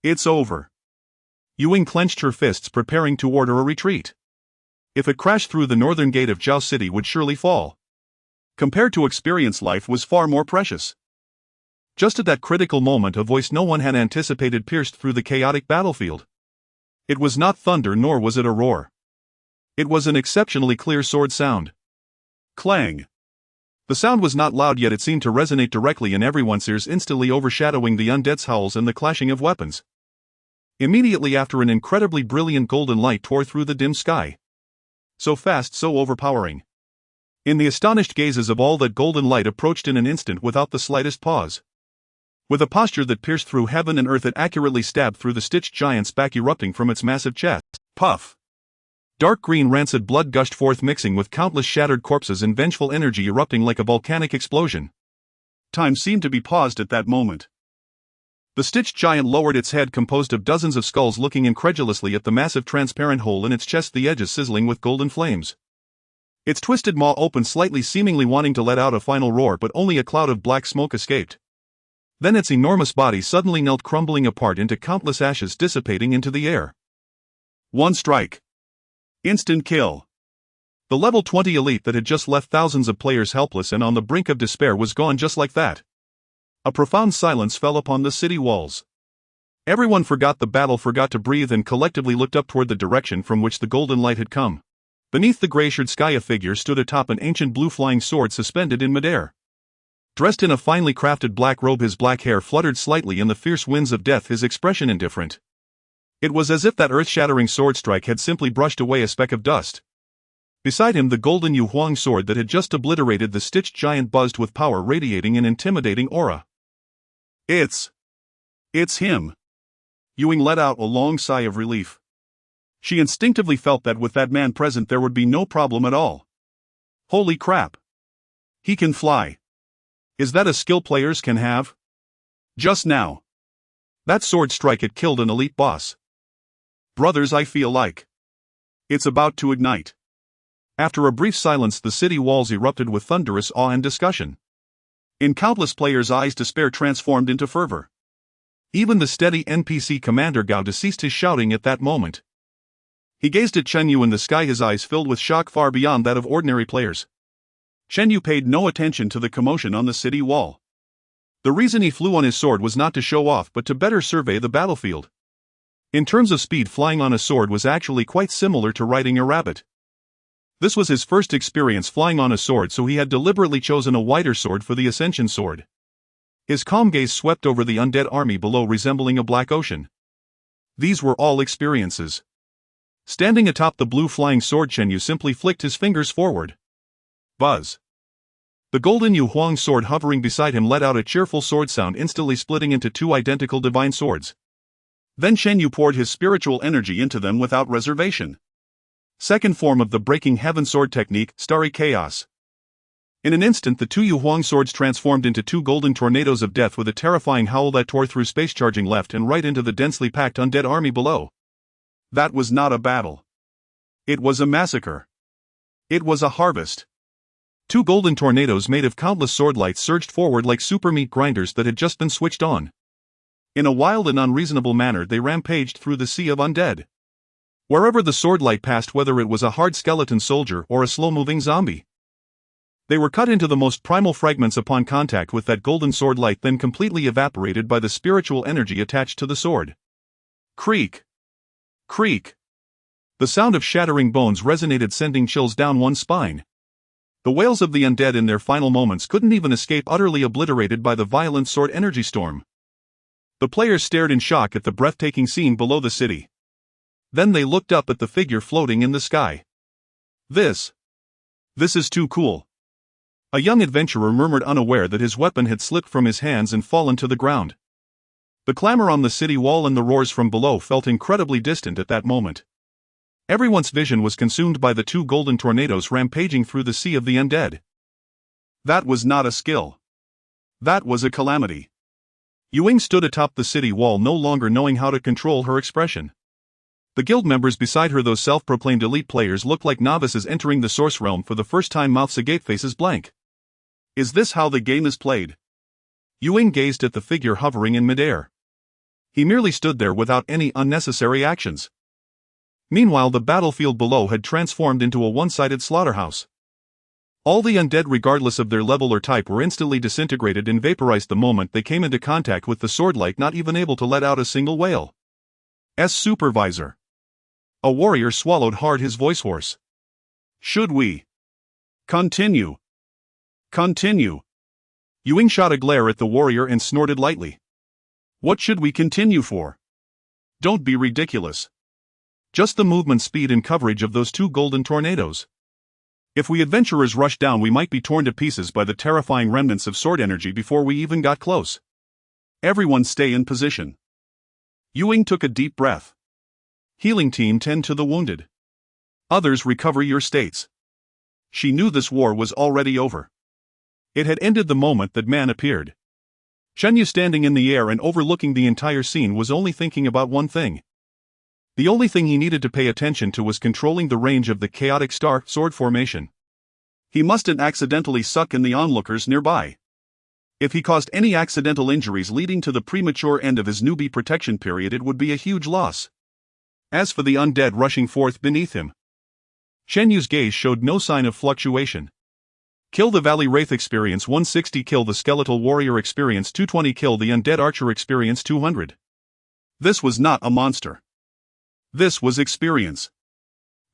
It's over. Yuing clenched her fists, preparing to order a retreat. If it crashed through, the northern gate of Zhao City would surely fall. Compared to experience, life was far more precious. Just at that critical moment, a voice no one had anticipated pierced through the chaotic battlefield. It was not thunder, nor was it a roar. It was an exceptionally clear sword sound. Clang! The sound was not loud, yet it seemed to resonate directly in everyone's ears, instantly overshadowing the undead's howls and the clashing of weapons. Immediately after, an incredibly brilliant golden light tore through the dim sky. So fast, so overpowering. In the astonished gazes of all, that golden light approached in an instant without the slightest pause. With a posture that pierced through heaven and earth, it accurately stabbed through the stitched giant's back, erupting from its massive chest. Puff! Dark green rancid blood gushed forth, mixing with countless shattered corpses and vengeful energy erupting like a volcanic explosion. Time seemed to be paused at that moment. The stitched giant lowered its head, composed of dozens of skulls, looking incredulously at the massive transparent hole in its chest, the edges sizzling with golden flames. Its twisted maw opened slightly, seemingly wanting to let out a final roar, but only a cloud of black smoke escaped. Then its enormous body suddenly knelt, crumbling apart into countless ashes, dissipating into the air. One strike. Instant kill. The level 20 elite that had just left thousands of players helpless and on the brink of despair was gone just like that. A profound silence fell upon the city walls. Everyone forgot the battle, forgot to breathe, and collectively looked up toward the direction from which the golden light had come. Beneath the gray-shirted sky a figure stood atop an ancient blue flying sword suspended in midair. Dressed in a finely crafted black robe, his black hair fluttered slightly in the fierce winds of death, his expression indifferent. It was as if that earth-shattering sword strike had simply brushed away a speck of dust. Beside him, the golden Yu Huang sword that had just obliterated the stitched giant buzzed with power, radiating an intimidating aura. It's him. Ewing let out a long sigh of relief. She instinctively felt that with that man present there would be no problem at all. Holy crap! He can fly. Is that a skill players can have? Just now. That sword strike had killed an elite boss. Brothers, I feel like it's about to ignite. After a brief silence, the city walls erupted with thunderous awe and discussion. In countless players' eyes, despair transformed into fervor. Even the steady NPC commander Gao ceased his shouting at that moment. He gazed at Chen Yu in the sky, his eyes filled with shock far beyond that of ordinary players. Chen Yu paid no attention to the commotion on the city wall. The reason he flew on his sword was not to show off but to better survey the battlefield. In terms of speed, flying on a sword was actually quite similar to riding a rabbit. This was his first experience flying on a sword, so he had deliberately chosen a wider sword for the Ascension sword. His calm gaze swept over the undead army below, resembling a black ocean. These were all experiences. Standing atop the blue flying sword, Chen Yu simply flicked his fingers forward. Buzz. The golden Yu Huang sword hovering beside him let out a cheerful sword sound, instantly splitting into two identical divine swords. Then Chen Yu poured his spiritual energy into them without reservation. Second form of the breaking heaven sword technique, Starry Chaos. In an instant, the two Yu Huang swords transformed into two golden tornadoes of death with a terrifying howl that tore through space, charging left and right into the densely packed undead army below. That was not a battle. It was a massacre. It was a harvest. Two golden tornadoes made of countless sword lights surged forward like super meat grinders that had just been switched on. In a wild and unreasonable manner, they rampaged through the sea of undead. Wherever the sword light passed, whether it was a hard skeleton soldier or a slow-moving zombie, they were cut into the most primal fragments upon contact with that golden sword light, then completely evaporated by the spiritual energy attached to the sword. Creak! Creak! The sound of shattering bones resonated, sending chills down one's spine. The wails of the undead in their final moments couldn't even escape, utterly obliterated by the violent sword energy storm. The players stared in shock at the breathtaking scene below the city. Then they looked up at the figure floating in the sky. This is too cool. A young adventurer murmured, unaware that his weapon had slipped from his hands and fallen to the ground. The clamor on the city wall and the roars from below felt incredibly distant at that moment. Everyone's vision was consumed by the two golden tornadoes rampaging through the sea of the undead. That was not a skill. That was a calamity. Ewing stood atop the city wall, no longer knowing how to control her expression. The guild members beside her, those self-proclaimed elite players, looked like novices entering the source realm for the first time, mouths agape, faces blank. Is this how the game is played? Ewing gazed at the figure hovering in midair. He merely stood there without any unnecessary actions. Meanwhile, the battlefield below had transformed into a one-sided slaughterhouse. All the undead, regardless of their level or type, were instantly disintegrated and vaporized the moment they came into contact with the swordlight, not even able to let out a single wail. Supervisor. A warrior swallowed hard, his voice hoarse. Should we continue? Ewing shot a glare at the warrior and snorted lightly. What should we continue for? Don't be ridiculous. Just the movement speed and coverage of those two golden tornadoes. If we adventurers rushed down, we might be torn to pieces by the terrifying remnants of sword energy before we even got close. Everyone stay in position. Ewing took a deep breath. Healing team, tend to the wounded. Others, recover your states. She knew this war was already over. It had ended the moment that man appeared. Chen Yu, standing in the air and overlooking the entire scene, was only thinking about one thing. The only thing he needed to pay attention to was controlling the range of the chaotic star sword formation. He mustn't accidentally suck in the onlookers nearby. If he caused any accidental injuries leading to the premature end of his newbie protection period, it would be a huge loss. As for the undead rushing forth beneath him, Chen Yu's gaze showed no sign of fluctuation. Kill the Valley Wraith experience 160, kill the Skeletal Warrior experience 220, kill the Undead Archer experience 200. This was not a monster. This was experience.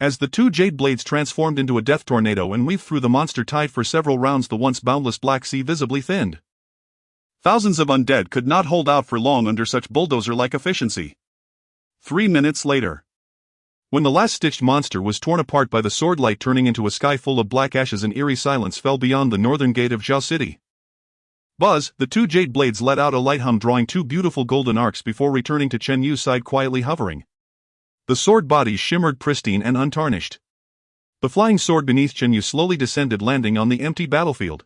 As the two Jade Blades transformed into a death tornado and weaved through the monster tide for several rounds, the once boundless Black Sea visibly thinned. Thousands of undead could not hold out for long under such bulldozer-like efficiency. 3 minutes later, when the last-stitched monster was torn apart by the sword light turning into a sky full of black ashes, and eerie silence fell beyond the northern gate of Zhao City. Buzz, the two Jade Blades let out a light hum, drawing two beautiful golden arcs before returning to Chen Yu's side, quietly hovering. The sword bodies shimmered pristine and untarnished. The flying sword beneath Chen Yu slowly descended, landing on the empty battlefield.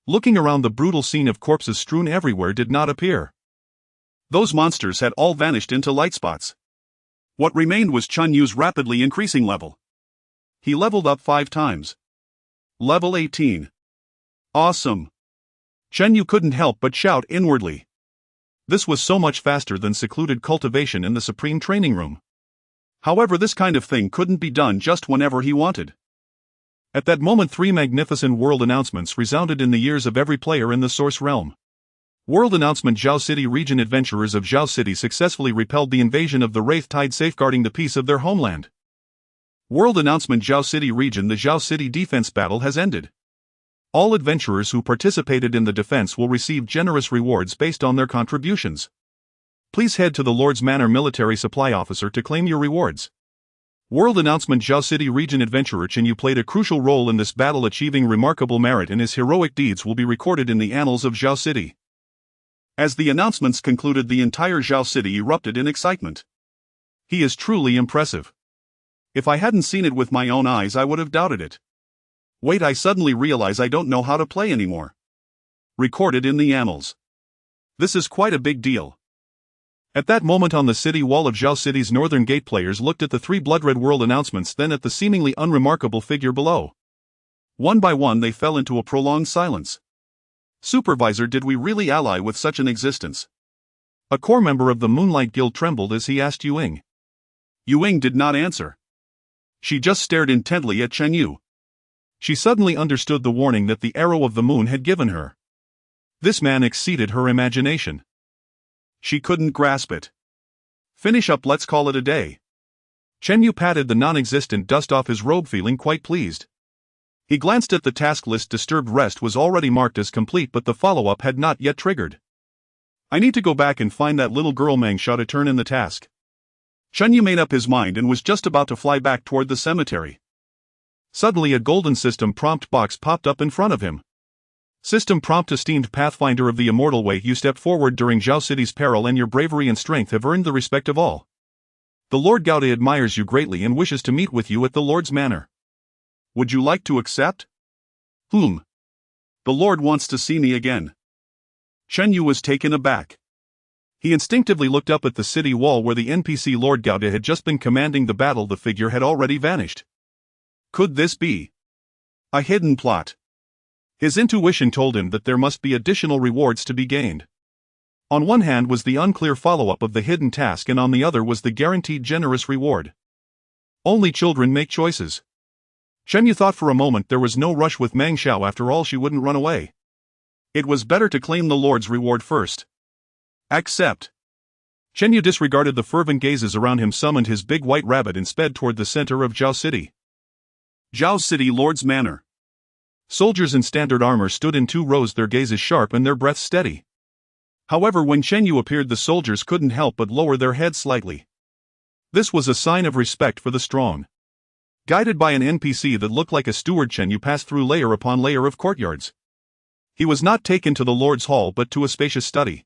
Looking around, the brutal scene of corpses strewn everywhere did not appear. Those monsters had all vanished into light spots. What remained was Chen Yu's rapidly increasing level. He leveled up 5 times. Level 18. Awesome. Chen Yu couldn't help but shout inwardly. This was so much faster than secluded cultivation in the Supreme Training Room. However, this kind of thing couldn't be done just whenever he wanted. At that moment, 3 magnificent world announcements resounded in the ears of every player in the Source Realm. World announcement: Zhao City region adventurers of Zhao City successfully repelled the invasion of the Wraith Tide, safeguarding the peace of their homeland. World announcement: Zhao City region, the Zhao City defense battle has ended. All adventurers who participated in the defense will receive generous rewards based on their contributions. Please head to the Lord's Manor military supply officer to claim your rewards. World announcement: Zhao City region adventurer Chen Yu played a crucial role in this battle, achieving remarkable merit, and his heroic deeds will be recorded in the annals of Zhao City. As the announcements concluded, the entire Zhao City erupted in excitement. He is truly impressive. If I hadn't seen it with my own eyes, I would have doubted it. Wait, I suddenly realize I don't know how to play anymore. Recorded in the annals. This is quite a big deal. At that moment, on the city wall of Zhao City's northern gate, players looked at the 3 blood-red world announcements, then at the seemingly unremarkable figure below. One by one they fell into a prolonged silence. Supervisor, did we really ally with such an existence? A core member of the Moonlight Guild trembled as he asked Yuing. Yuing did not answer. She just stared intently at Chen Yu. She suddenly understood the warning that the Arrow of the Moon had given her. This man exceeded her imagination. She couldn't grasp it. Finish up, let's call it a day. Chen Yu patted the non-existent dust off his robe, feeling quite pleased. He glanced at the task list. Disturbed rest was already marked as complete, but the follow-up had not yet triggered. I need to go back and find that little girl Meng Sha to turn in the task. Chen Yu made up his mind and was just about to fly back toward the cemetery. Suddenly a golden system prompt box popped up in front of him. System prompt: esteemed Pathfinder of the Immortal Way, you stepped forward during Zhao City's peril, and your bravery and strength have earned the respect of all. The Lord Gaude admires you greatly and wishes to meet with you at the Lord's Manor. Would you like to accept? The Lord wants to see me again. Chen Yu was taken aback. He instinctively looked up at the city wall where the NPC Lord Gaude had just been commanding the battle. The figure had already vanished. Could this be a hidden plot? His intuition told him that there must be additional rewards to be gained. On one hand was the unclear follow-up of the hidden task, and on the other was the guaranteed generous reward. Only children make choices. Chen Yu thought for a moment. There was no rush with Meng Xiao, after all she wouldn't run away. It was better to claim the Lord's reward first. Accept. Chen Yu disregarded the fervent gazes around him, summoned his big white rabbit, and sped toward the center of Zhao City. Zhao City Lord's Manor. Soldiers in standard armor stood in 2 rows, their gazes sharp and their breaths steady. However, when Chen Yu appeared, the soldiers couldn't help but lower their heads slightly. This was a sign of respect for the strong. Guided by an NPC that looked like a steward, Chen Yu passed through layer upon layer of courtyards. He was not taken to the Lord's Hall but to a spacious study.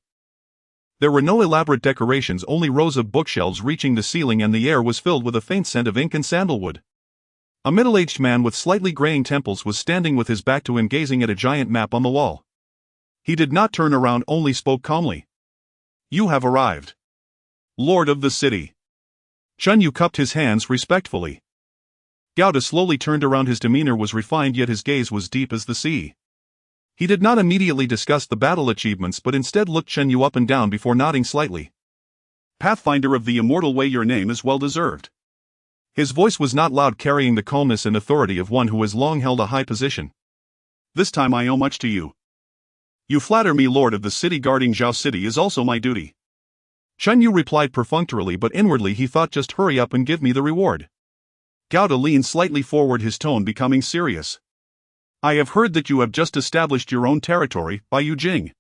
There were no elaborate decorations, only rows of bookshelves reaching the ceiling, and the air was filled with a faint scent of ink and sandalwood. A middle-aged man with slightly graying temples was standing with his back to him, gazing at a giant map on the wall. He did not turn around, only spoke calmly. You have arrived. Lord of the city. Chen Yu cupped his hands respectfully. Gauda slowly turned around. His demeanor was refined, yet his gaze was deep as the sea. He did not immediately discuss the battle achievements, but instead looked Chen Yu up and down before nodding slightly. Pathfinder of the immortal way, your name is well deserved. His voice was not loud, carrying the calmness and authority of one who has long held a high position. This time I owe much to you. You flatter me, Lord of the City. Guarding Zhao City is also my duty. Chen Yu replied perfunctorily, but inwardly he thought, just hurry up and give me the reward. Gao De leaned slightly forward, his tone becoming serious. I have heard that you have just established your own territory, by Yujing.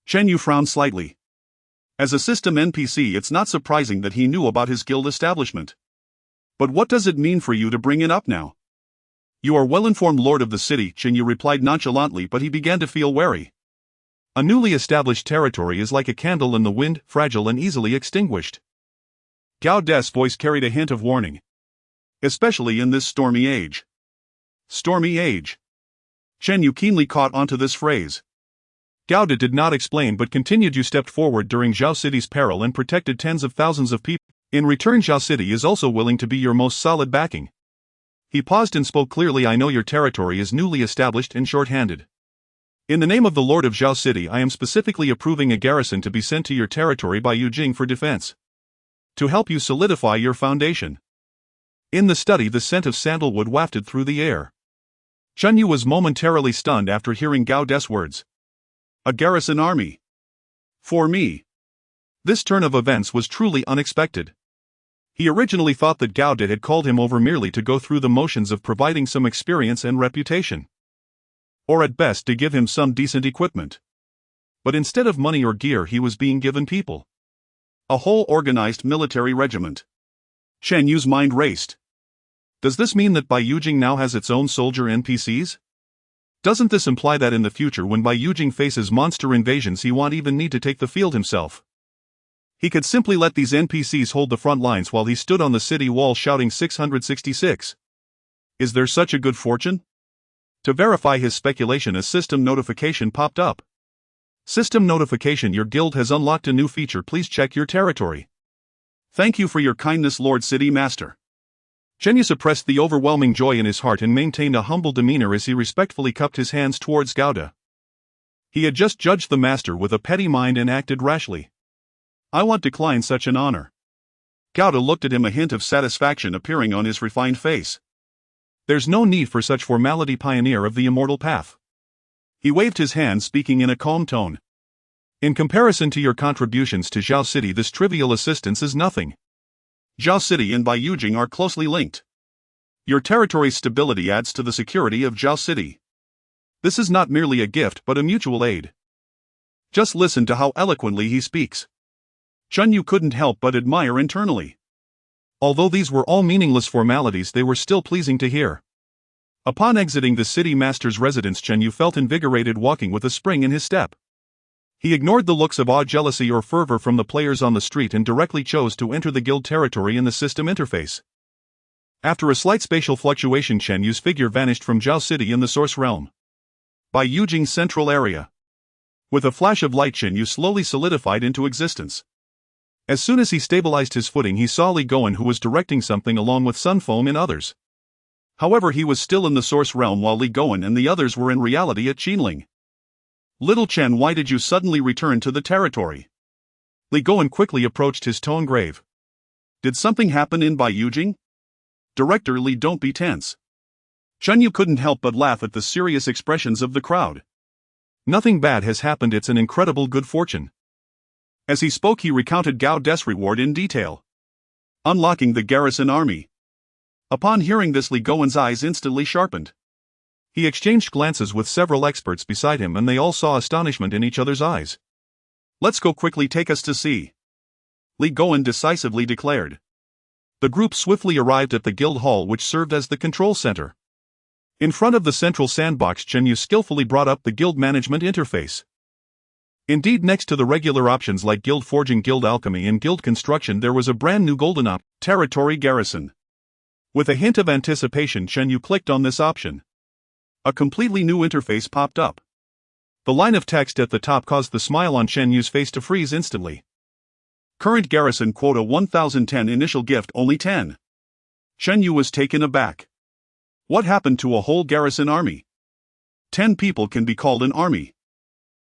Chen Yu frowned slightly. As a system NPC, it's not surprising that he knew about his guild establishment. But what does it mean for you to bring it up now? You are well-informed, Lord of the City, Chen Yu replied nonchalantly, but he began to feel wary. A newly established territory is like a candle in the wind, fragile and easily extinguished. Gao De's voice carried a hint of warning. Especially in this stormy age. Stormy age. Chen Yu keenly caught onto this phrase. Gao De did not explain but continued. You stepped forward during Zhao City's peril and protected tens of thousands of people. In return, Zhao City is also willing to be your most solid backing. He paused and spoke clearly. I know your territory is newly established and short-handed. In the name of the Lord of Zhao City, I am specifically approving a garrison to be sent to your territory by Yujing for defense. To help you solidify your foundation. In the study, the scent of sandalwood wafted through the air. Chen Yu was momentarily stunned after hearing Gao De's words. A garrison army. For me. This turn of events was truly unexpected. He originally thought that Gao De had called him over merely to go through the motions of providing some experience and reputation. Or at best to give him some decent equipment. But instead of money or gear, he was being given people. A whole organized military regiment. Chen Yu's mind raced. Does this mean that Bai Yujing now has its own soldier NPCs? Doesn't this imply that in the future, when Bai Yujing faces monster invasions, he won't even need to take the field himself? He could simply let these NPCs hold the front lines while he stood on the city wall shouting 666. Is there such a good fortune? To verify his speculation, a system notification popped up. System notification: your guild has unlocked a new feature. Please check your territory. Thank you for your kindness, Lord City Master. Chen Yu suppressed the overwhelming joy in his heart and maintained a humble demeanor as he respectfully cupped his hands towards Gao De. He had just judged the master with a petty mind and acted rashly. I won't decline such an honor. Gao De looked at him, a hint of satisfaction appearing on his refined face. There's no need for such formality, pioneer of the immortal path. He waved his hand, speaking in a calm tone. In comparison to your contributions to Zhao City, this trivial assistance is nothing. Zhao City and Bai Yujing are closely linked. Your territory's stability adds to the security of Zhao City. This is not merely a gift but a mutual aid. Just listen to how eloquently he speaks. Chen Yu couldn't help but admire internally. Although these were all meaningless formalities, they were still pleasing to hear. Upon exiting the city master's residence, Chen Yu felt invigorated, walking with a spring in his step. He ignored the looks of awe, jealousy, or fervor from the players on the street and directly chose to enter the guild territory in the system interface. After a slight spatial fluctuation, Chen Yu's figure vanished from Zhao City in the source realm. Bai Yujing's central area. With a flash of light, Chen Yu slowly solidified into existence. As soon as he stabilized his footing, he saw Li Goen, who was directing something along with Sun Foam and others. However, he was still in the source realm while Li Goen and the others were in reality at Qinling. Little Chen, why did you suddenly return to the territory? Li Goen quickly approached, his tone grave. Did something happen in Bai Yujing? Director Li, don't be tense. Chen Yu couldn't help but laugh at the serious expressions of the crowd. Nothing bad has happened, it's an incredible good fortune. As he spoke, he recounted Gao De's reward in detail. Unlocking the garrison army. Upon hearing this, Li Goen's eyes instantly sharpened. He exchanged glances with several experts beside him and they all saw astonishment in each other's eyes. Let's go quickly, take us to see. Li Goen decisively declared. The group swiftly arrived at the guild hall, which served as the control center. In front of the central sandbox, Chen Yu skillfully brought up the guild management interface. Indeed, next to the regular options like guild forging, guild alchemy, and guild construction, there was a brand new golden territory garrison. With a hint of anticipation, Chen Yu clicked on this option. A completely new interface popped up. The line of text at the top caused the smile on Chen Yu's face to freeze instantly. Current garrison quota 1010, initial gift only 10. Chen Yu was taken aback. What happened to a whole garrison army? 10 people can be called an army.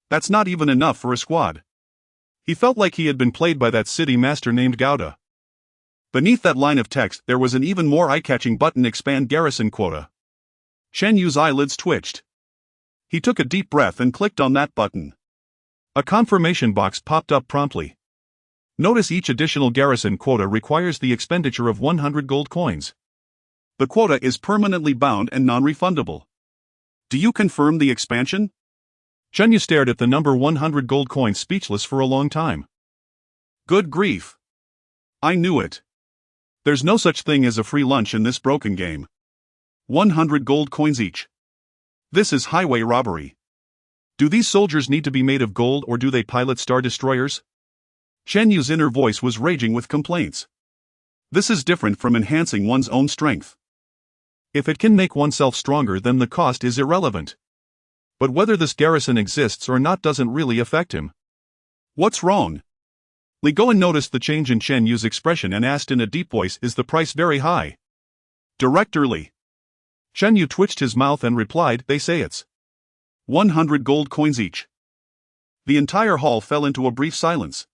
That's not even enough for a squad. He felt like he had been played by that city master named Gouda. Beneath that line of text there was an even more eye-catching button: expand garrison quota. Chen Yu's eyelids twitched. He took a deep breath and clicked on that button. A confirmation box popped up promptly. Notice each additional garrison quota requires the expenditure of 100 gold coins. The quota is permanently bound and non-refundable. Do you confirm the expansion? Chen Yu stared at the number 100 gold coins, speechless for a long time. Good grief. I knew it. There's no such thing as a free lunch in this broken game. 100 gold coins each. This is highway robbery. Do these soldiers need to be made of gold, or do they pilot star destroyers? Chen Yu's inner voice was raging with complaints. This is different from enhancing one's own strength. If it can make oneself stronger, then the cost is irrelevant. But whether this garrison exists or not doesn't really affect him. What's wrong? Li Goen noticed the change in Chen Yu's expression and asked in a deep voice, is the price very high? Director Li. Chen Yu twitched his mouth and replied, they say it's 100 gold coins each. The entire hall fell into a brief silence.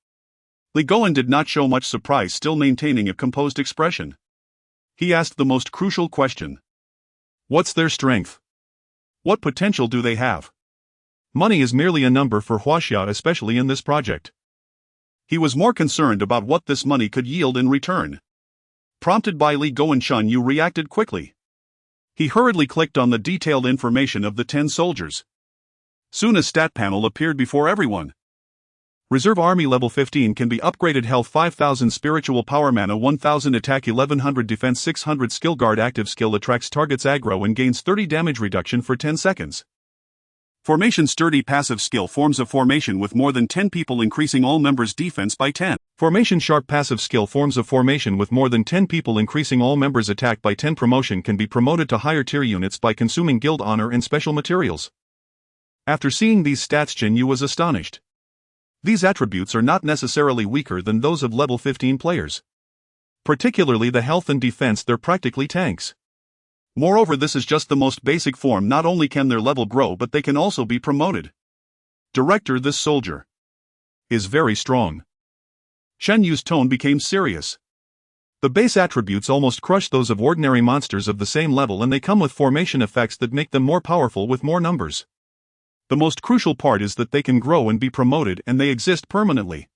Li Goen did not show much surprise, still maintaining a composed expression. He asked the most crucial question. What's their strength? What potential do they have? Money is merely a number for Huaxia, especially in this project. He was more concerned about what this money could yield in return. Prompted by Li Goen, Chen Yu reacted quickly. He hurriedly clicked on the detailed information of the 10 soldiers. Soon a stat panel appeared before everyone. Reserve Army level 15 can be upgraded. Health 5000, spiritual power, mana 1000, attack 1100, defense 600, skill guard. Active skill attracts targets aggro and gains 30 damage reduction for 10 seconds. Formation sturdy, passive skill forms a formation with more than 10 people, increasing all members' defense by 10. Formation sharp, passive skill forms a formation with more than 10 people, increasing all members' attack by 10. Promotion can be promoted to higher tier units by consuming guild honor and special materials. After seeing these stats, Chen Yu was astonished. These attributes are not necessarily weaker than those of level 15 players. Particularly the health and defense, they're practically tanks. Moreover, this is just the most basic form. Not only can their level grow, but they can also be promoted. Director, this soldier is very strong. Chen Yu's tone became serious. The base attributes almost crush those of ordinary monsters of the same level, and they come with formation effects that make them more powerful with more numbers. The most crucial part is that they can grow and be promoted, and they exist permanently.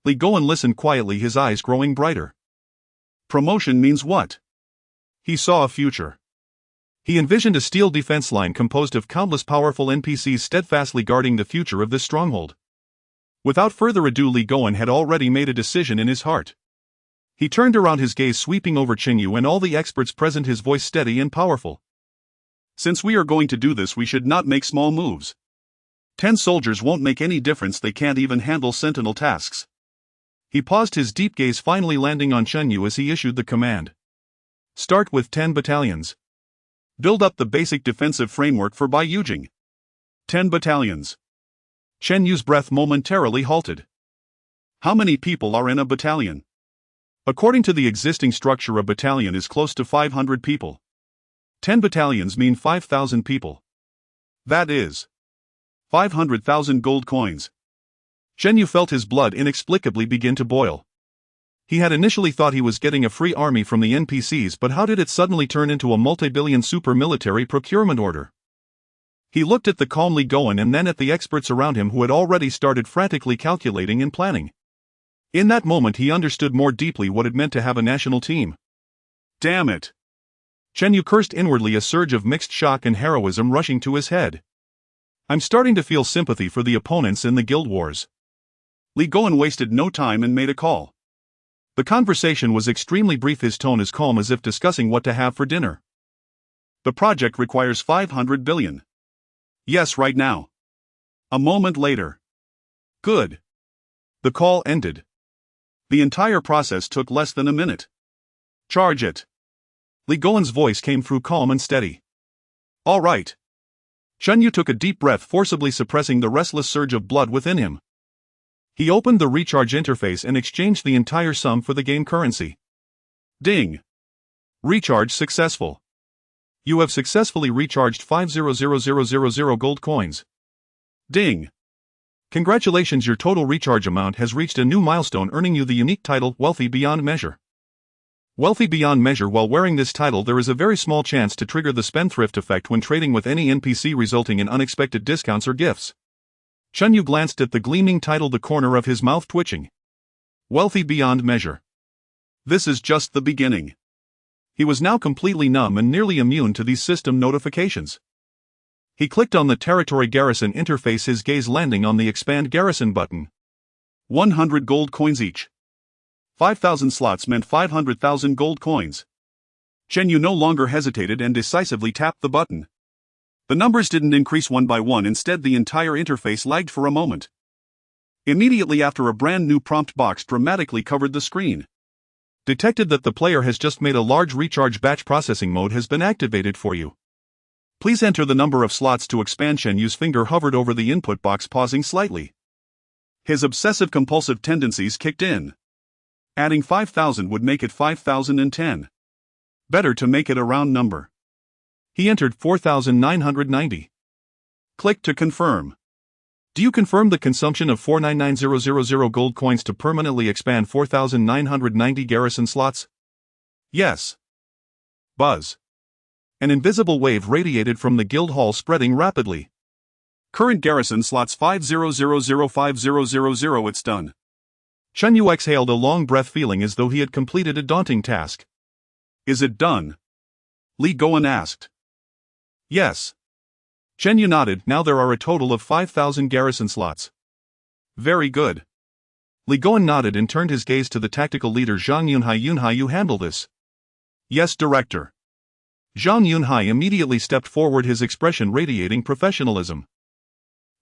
Li Goen listened quietly, his eyes growing brighter. Promotion means what? He saw a future. He envisioned a steel defense line composed of countless powerful NPCs steadfastly guarding the future of this stronghold. Without further ado, Li Goen had already made a decision in his heart. He turned around, his gaze sweeping over Chen Yu and all the experts present, his voice steady and powerful. Since we are going to do this, we should not make small moves. 10 soldiers won't make any difference, they can't even handle sentinel tasks. He paused, his deep gaze finally landing on Chen Yu as he issued the command. Start with 10 battalions. Build up the basic defensive framework for Bai Yujing. 10 battalions. Chen Yu's breath momentarily halted. How many people are in a battalion? According to the existing structure, a battalion is close to 500 people. 10 battalions mean 5,000 people. That is 500,000 gold coins. Chen Yu felt his blood inexplicably begin to boil. He had initially thought he was getting a free army from the NPCs, but how did it suddenly turn into a multi-billion super military procurement order? He looked at the calm Li Goen and then at the experts around him who had already started frantically calculating and planning. In that moment he understood more deeply what it meant to have a national team. Damn it! Chen Yu cursed inwardly, a surge of mixed shock and heroism rushing to his head. I'm starting to feel sympathy for the opponents in the guild wars. Li Goen wasted no time and made a call. The conversation was extremely brief, his tone as calm as if discussing what to have for dinner. The project requires 500 billion. Yes, right now. A moment later. Good. The call ended. The entire process took less than a minute. Charge it. Li Goen's voice came through calm and steady. All right. Chen Yu took a deep breath, forcibly suppressing the restless surge of blood within him. He opened the recharge interface and exchanged the entire sum for the game currency. Ding! Recharge successful. You have successfully recharged 500,000 gold coins. Ding! Congratulations, your total recharge amount has reached a new milestone, earning you the unique title, Wealthy Beyond Measure. Wealthy Beyond Measure. While wearing this title, there is a very small chance to trigger the spendthrift effect when trading with any NPC, resulting in unexpected discounts or gifts. Chunyu glanced at the gleaming title, the corner of his mouth twitching. Wealthy Beyond Measure. This is just the beginning. He was now completely numb and nearly immune to these system notifications. He clicked on the Territory Garrison interface, his gaze landing on the Expand Garrison button. 100 gold coins each. 5,000 slots meant 500,000 gold coins. Chunyu no longer hesitated and decisively tapped the button. The numbers didn't increase one by one, instead the entire interface lagged for a moment. Immediately after, a brand new prompt box dramatically covered the screen. Detected that the player has just made a large recharge. Batch processing mode has been activated for you. Please enter the number of slots to expand. Chenyu's finger hovered over the input box, pausing slightly. His obsessive-compulsive tendencies kicked in. Adding 5,000 would make it 5,010. Better to make it a round number. He entered 4,990. Click to confirm. Do you confirm the consumption of 499,000 gold coins to permanently expand 4,990 garrison slots? Yes. Buzz. An invisible wave radiated from the guild hall, spreading rapidly. Current garrison slots 5,000,50,000. It's done. Chunyu exhaled a long breath, feeling as though he had completed a daunting task. Is it done? Li Goen asked. Yes. Chunyu nodded. Now there are a total of 5,000 garrison slots. Very good. Li Goen nodded and turned his gaze to the tactical leader Zhang Yunhai. Yunhai, you handle this. Yes, Director. Zhang Yunhai immediately stepped forward, his expression radiating professionalism.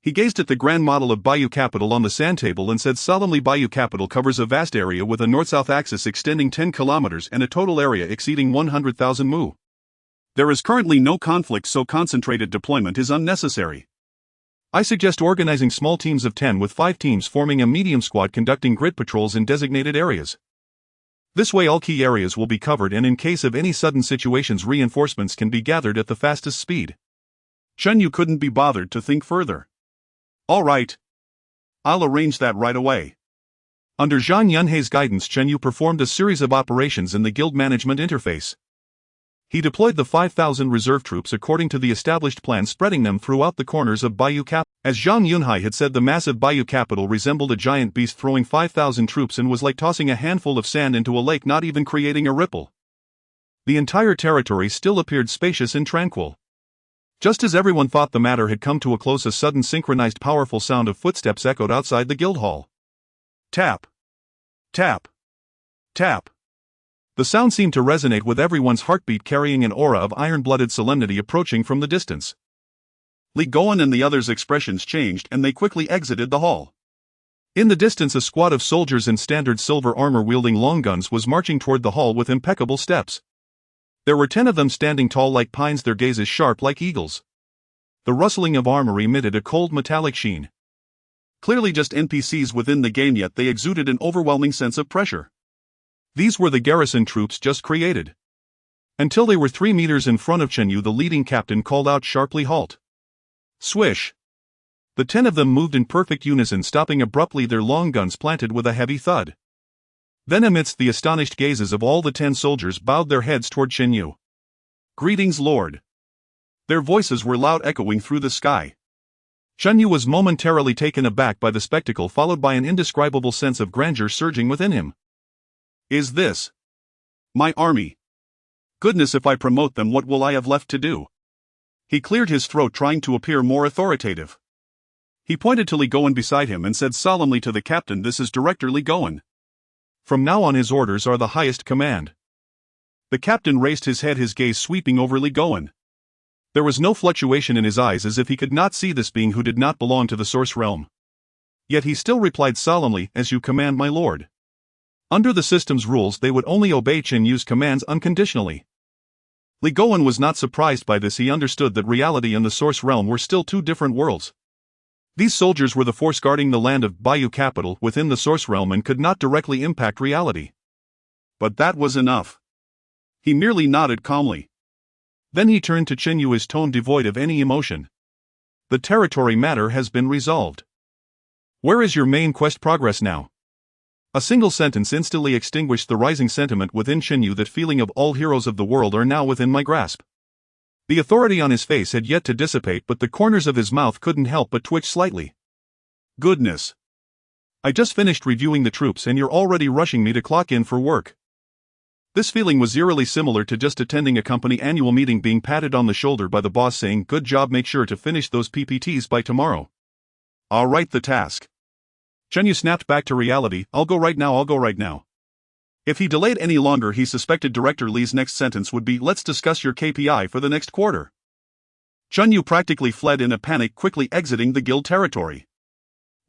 He gazed at the grand model of Bayou Capital on the sand table and said solemnly, Bayou Capital covers a vast area with a north-south axis extending 10 kilometers and a total area exceeding 100,000 mu. There is currently no conflict, so concentrated deployment is unnecessary. I suggest organizing small teams of 10 with 5 teams forming a medium squad conducting grid patrols in designated areas. This way all key areas will be covered, and in case of any sudden situations, reinforcements can be gathered at the fastest speed. Chunyu couldn't be bothered to think further. All right. I'll arrange that right away. Under Zhang Yunhai's guidance, Chunyu performed a series of operations in the guild management interface. He deployed the 5,000 reserve troops according to the established plan, spreading them throughout the corners of Bayou Capital. As Zhang Yunhai had said, the massive Bayou Capital resembled a giant beast throwing 5,000 troops and was like tossing a handful of sand into a lake, not even creating a ripple. The entire territory still appeared spacious and tranquil. Just as everyone thought the matter had come to a close, a sudden synchronized powerful sound of footsteps echoed outside the guild hall. Tap. Tap. Tap. The sound seemed to resonate with everyone's heartbeat, carrying an aura of iron-blooded solemnity approaching from the distance. Li Goen and the others' expressions changed and they quickly exited the hall. In the distance, a squad of soldiers in standard silver armor wielding long guns was marching toward the hall with impeccable steps. There were 10 of them standing tall like pines, their gazes sharp like eagles. The rustling of armor emitted a cold metallic sheen. Clearly just NPCs within the game, yet they exuded an overwhelming sense of pressure. These were the garrison troops just created. Until they were 3 meters in front of Chunyu, the leading captain called out sharply, "Halt!" Swish! The 10 of them moved in perfect unison, stopping abruptly, their long guns planted with a heavy thud. Then, amidst the astonished gazes of all, the 10 soldiers bowed their heads toward Chunyu. "Greetings, Lord." Their voices were loud, echoing through the sky. Chunyu was momentarily taken aback by the spectacle, followed by an indescribable sense of grandeur surging within him. Is this my army? Goodness, if I promote them, what will I have left to do? He cleared his throat, trying to appear more authoritative. He pointed to Li Goen beside him and said solemnly to the captain, "This is Director Li Goen. From now on his orders are the highest command." The captain raised his head, his gaze sweeping over Li Goen. There was no fluctuation in his eyes, as if he could not see this being who did not belong to the source realm. Yet he still replied solemnly, "As you command, my lord." Under the system's rules, they would only obey Chenyu's commands unconditionally. Li Goen was not surprised by this. He understood that reality and the source realm were still 2 different worlds. These soldiers were the force guarding the land of Bayou Capital within the source realm and could not directly impact reality. But that was enough. He merely nodded calmly. Then he turned to Chunyu, his tone devoid of any emotion. "The territory matter has been resolved. Where is your main quest progress now? A single sentence instantly extinguished the rising sentiment within Shenyu, that feeling of all heroes of the world are now within my grasp. The authority on his face had yet to dissipate, but the corners of his mouth couldn't help but twitch slightly. Goodness. I just finished reviewing the troops and you're already rushing me to clock in for work. This feeling was eerily similar to just attending a company annual meeting, being patted on the shoulder by the boss saying, "Good job, make sure to finish those PPTs by tomorrow." I'll write the task. Shenyu snapped back to reality. I'll go right now. If he delayed any longer, he suspected Director Li's next sentence would be, "Let's discuss your KPI for the next quarter." Shenyu practically fled in a panic, quickly exiting the guild territory.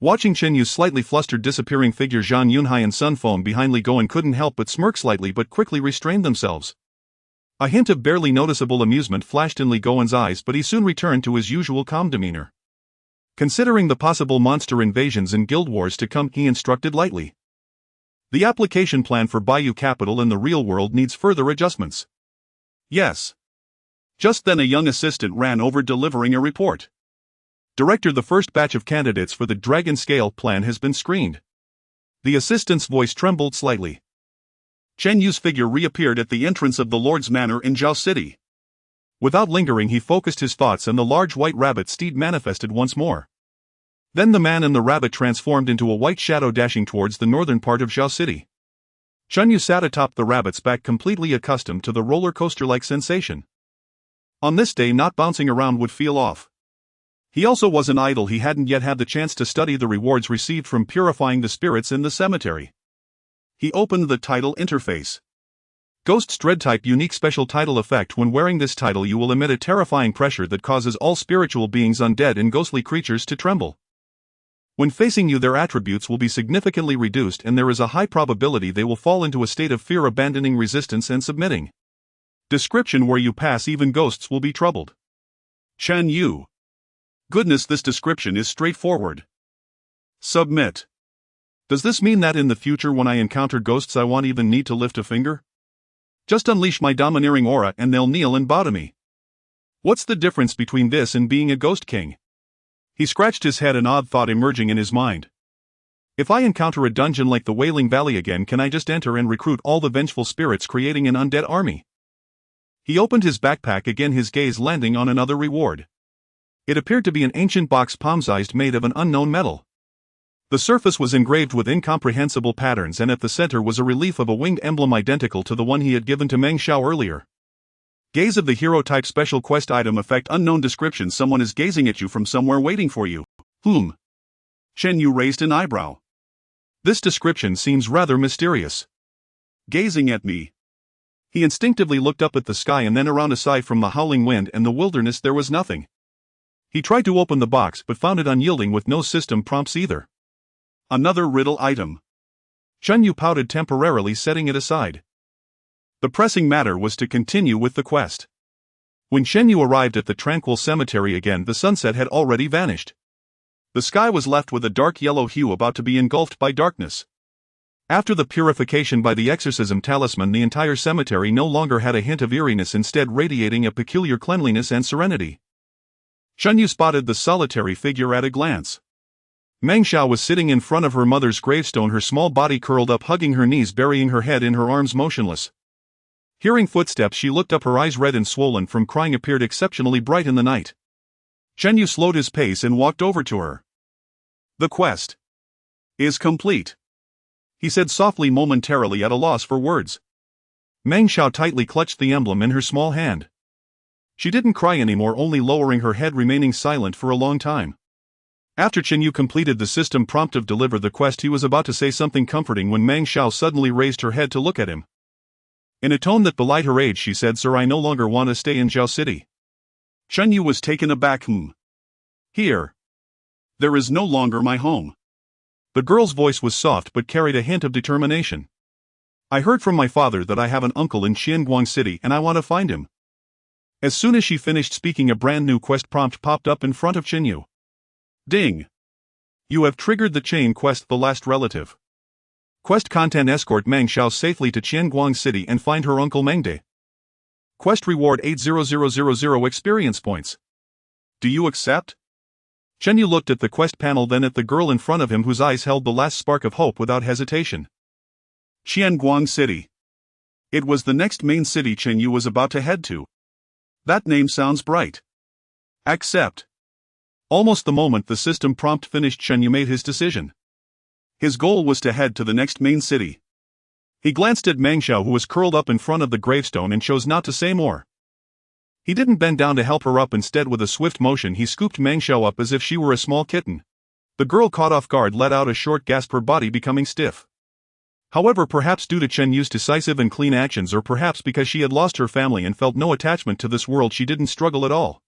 Watching Shenyu's slightly flustered disappearing figure, Zhang Yunhai and Sun Feng behind Li Goen couldn't help but smirk slightly, but quickly restrained themselves. A hint of barely noticeable amusement flashed in Li Goen's eyes, but he soon returned to his usual calm demeanor. Considering the possible monster invasions and guild wars to come, he instructed lightly. The application plan for Bayou Capital in the real world needs further adjustments. Yes. Just then a young assistant ran over delivering a report. Director, the first batch of candidates for the Dragon Scale plan has been screened. The assistant's voice trembled slightly. Chen Yu's figure reappeared at the entrance of the Lord's Manor in Zhao City. Without lingering, he focused his thoughts and the large white rabbit steed manifested once more. Then the man and the rabbit transformed into a white shadow dashing towards the northern part of Zhao City. Chen Yu sat atop the rabbit's back, completely accustomed to the roller coaster-like sensation. On this day, not bouncing around would feel off. He also wasn't idle. He hadn't yet had the chance to study the rewards received from purifying the spirits in the cemetery. He opened the title interface. Ghost's Dread type, unique special title effect. When wearing this title, you will emit a terrifying pressure that causes all spiritual beings, undead and ghostly creatures, to tremble. When facing you, their attributes will be significantly reduced, and there is a high probability they will fall into a state of fear, abandoning resistance and submitting. Description: where you pass, even ghosts will be troubled. Chen Yu. Goodness, this description is straightforward. Submit. Does this mean that in the future when I encounter ghosts I won't even need to lift a finger? Just unleash my domineering aura and they'll kneel and bow to me. What's the difference between this and being a ghost king? He scratched his head, an odd thought emerging in his mind. If I encounter a dungeon like the Wailing Valley again, can I just enter and recruit all the vengeful spirits, creating an undead army? He opened his backpack again, his gaze landing on another reward. It appeared to be an ancient box, palm-sized, made of an unknown metal. The surface was engraved with incomprehensible patterns, and at the center was a relief of a winged emblem identical to the one he had given to Meng Xiao earlier. Gaze of the hero type, special quest item effect, unknown description. Someone is gazing at you from somewhere, waiting for you. Whom? Chen Yu raised an eyebrow. This description seems rather mysterious. Gazing at me. He instinctively looked up at the sky and then around. Aside from the howling wind and the wilderness, there was nothing. He tried to open the box but found it unyielding, with no system prompts either. Another riddle item. Chen Yu pouted temporarily, setting it aside. The pressing matter was to continue with the quest. When Chen Yu arrived at the tranquil cemetery again, the sunset had already vanished. The sky was left with a dark yellow hue, about to be engulfed by darkness. After the purification by the exorcism talisman, the entire cemetery no longer had a hint of eeriness, instead radiating a peculiar cleanliness and serenity. Chen Yu spotted the solitary figure at a glance. Meng Xiao was sitting in front of her mother's gravestone, her small body curled up, hugging her knees, burying her head in her arms, motionless. Hearing footsteps, she looked up, her eyes red and swollen from crying appeared exceptionally bright in the night. Chen Yu slowed his pace and walked over to her. The quest is complete, he said softly, momentarily at a loss for words. Meng Xiao tightly clutched the emblem in her small hand. She didn't cry anymore, only lowering her head, remaining silent for a long time. After Chen Yu completed the system prompt of deliver the quest, he was about to say something comforting when Meng Xiao suddenly raised her head to look at him. In a tone that belied her age, she said, "Sir, I no longer want to stay in Zhao City." Chen Yu was taken aback. Here. There is no longer my home. The girl's voice was soft but carried a hint of determination. I heard from my father that I have an uncle in Xianguang City and I want to find him. As soon as she finished speaking, a brand new quest prompt popped up in front of Chen Yu. Ding! You have triggered the chain quest, The Last Relative. Quest content: escort Meng Xiao safely to Qianguang City and find her uncle Mengde. Quest reward 80000 experience points. Do you accept? Chen Yu looked at the quest panel, then at the girl in front of him whose eyes held the last spark of hope without hesitation. Qianguang City. It was the next main city Chen Yu was about to head to. That name sounds bright. Accept. Almost the moment the system prompt finished, Chen Yu made his decision. His goal was to head to the next main city. He glanced at Meng Xiao, who was curled up in front of the gravestone, and chose not to say more. He didn't bend down to help her up. Instead, with a swift motion, he scooped Meng Xiao up as if she were a small kitten. The girl, caught off guard, let out a short gasp, her body becoming stiff. However, perhaps due to Chen Yu's decisive and clean actions, or perhaps because she had lost her family and felt no attachment to this world, she didn't struggle at all.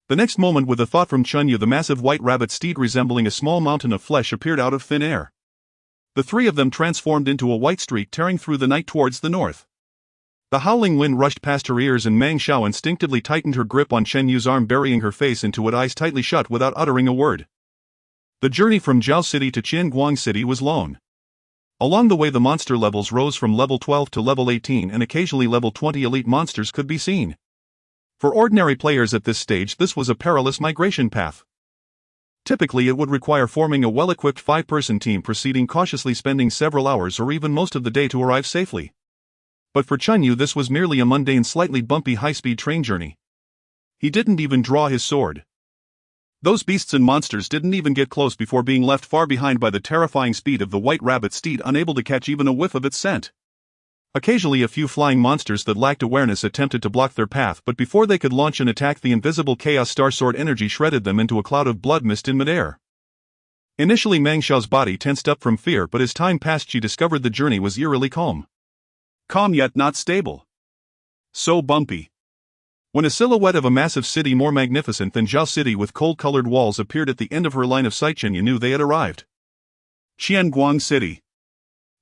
The next moment, with a thought from Chen Yu, the massive white rabbit steed resembling a small mountain of flesh appeared out of thin air. The three of them transformed into a white streak tearing through the night towards the north. The howling wind rushed past her ears, and Meng Xiao instinctively tightened her grip on Chen Yu's arm, burying her face into it, eyes tightly shut without uttering a word. The journey from Zhao City to Qianguang City was long. Along the way, the monster levels rose from level 12 to level 18, and occasionally level 20 elite monsters could be seen. For ordinary players at this stage, this was a perilous migration path. Typically, it would require forming a well-equipped 5-person team, proceeding cautiously, spending several hours or even most of the day to arrive safely. But for Chen Yu, this was merely a mundane, slightly bumpy high-speed train journey. He didn't even draw his sword. Those beasts and monsters didn't even get close before being left far behind by the terrifying speed of the white rabbit steed, unable to catch even a whiff of its scent. Occasionally, a few flying monsters that lacked awareness attempted to block their path, but before they could launch an attack, the invisible Chaos Star Sword energy shredded them into a cloud of blood mist in midair. Initially, Meng Xiao's body tensed up from fear, but as time passed, she discovered the journey was eerily calm. Calm yet not stable. So bumpy. When a silhouette of a massive city more magnificent than Zhao City with cold-colored walls appeared at the end of her line of sight, Chen Yu knew they had arrived. Qianguang City.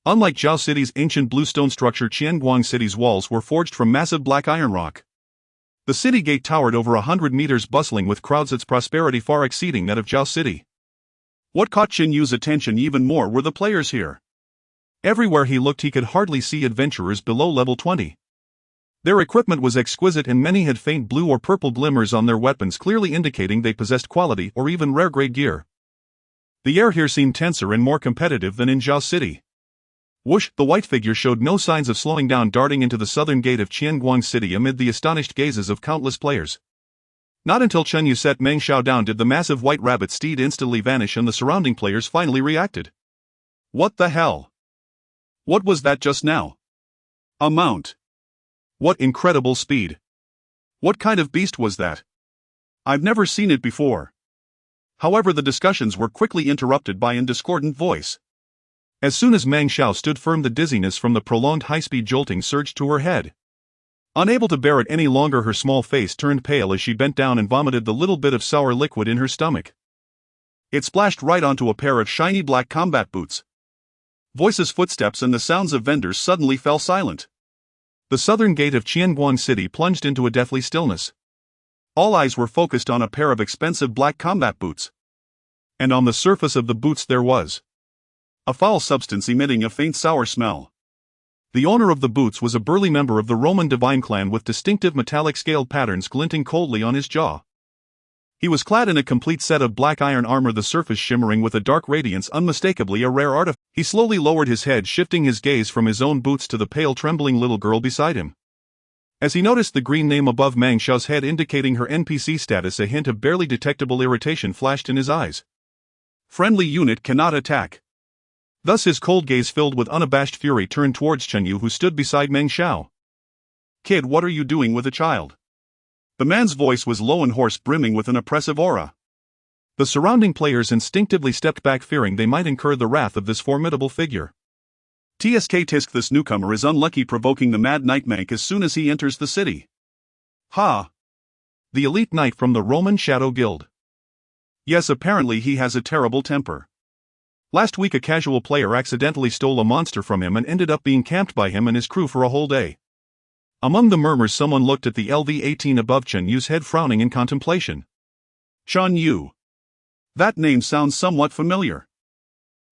Unlike Zhao City's ancient bluestone structure, Qianguang City's walls were forged from massive black iron rock. The city gate towered over 100 meters, bustling with crowds, its prosperity far exceeding that of Zhao City. What caught Chen Yu's attention even more were the players here. Everywhere he looked, he could hardly see adventurers below level 20. Their equipment was exquisite, and many had faint blue or purple glimmers on their weapons, clearly indicating they possessed quality or even rare-grade gear. The air here seemed tenser and more competitive than in Zhao City. Whoosh! The white figure showed no signs of slowing down, darting into the southern gate of Qianguang City amid the astonished gazes of countless players. Not until Chen Yu set Meng Xiao down did the massive white rabbit steed instantly vanish, and the surrounding players finally reacted. What the hell? What was that just now? A mount. What incredible speed! What kind of beast was that? I've never seen it before. However, the discussions were quickly interrupted by a discordant voice. As soon as Meng Xiao stood firm, the dizziness from the prolonged high-speed jolting surged to her head. Unable to bear it any longer, her small face turned pale as she bent down and vomited the little bit of sour liquid in her stomach. It splashed right onto a pair of shiny black combat boots. Voices, footsteps, and the sounds of vendors suddenly fell silent. The southern gate of Qianguang City plunged into a deathly stillness. All eyes were focused on a pair of expensive black combat boots. And on the surface of the boots there was a foul substance emitting a faint sour smell. The owner of the boots was a burly member of the Roman divine clan with distinctive metallic scaled patterns glinting coldly on his jaw. He was clad in a complete set of black iron armor, the surface shimmering with a dark radiance, unmistakably a rare artifact. He slowly lowered his head, shifting his gaze from his own boots to the pale, trembling little girl beside him. As he noticed the green name above Meng Xiao's head indicating her NPC status, a hint of barely detectable irritation flashed in his eyes. Friendly unit cannot attack. Thus his cold gaze, filled with unabashed fury, turned towards Chen Yu, who stood beside Meng Xiao. Kid, what are you doing with a child? The man's voice was low and hoarse, brimming with an oppressive aura. The surrounding players instinctively stepped back, fearing they might incur the wrath of this formidable figure. Tsk tisk, this newcomer is unlucky, provoking the mad knight Mank as soon as he enters the city. Ha! The elite knight from the Roman Shadow Guild. Yes, apparently he has a terrible temper. Last week a casual player accidentally stole a monster from him and ended up being camped by him and his crew for a whole day. Among the murmurs, someone looked at the LV-18 above Chen Yu's head, frowning in contemplation. Chen Yu. That name sounds somewhat familiar.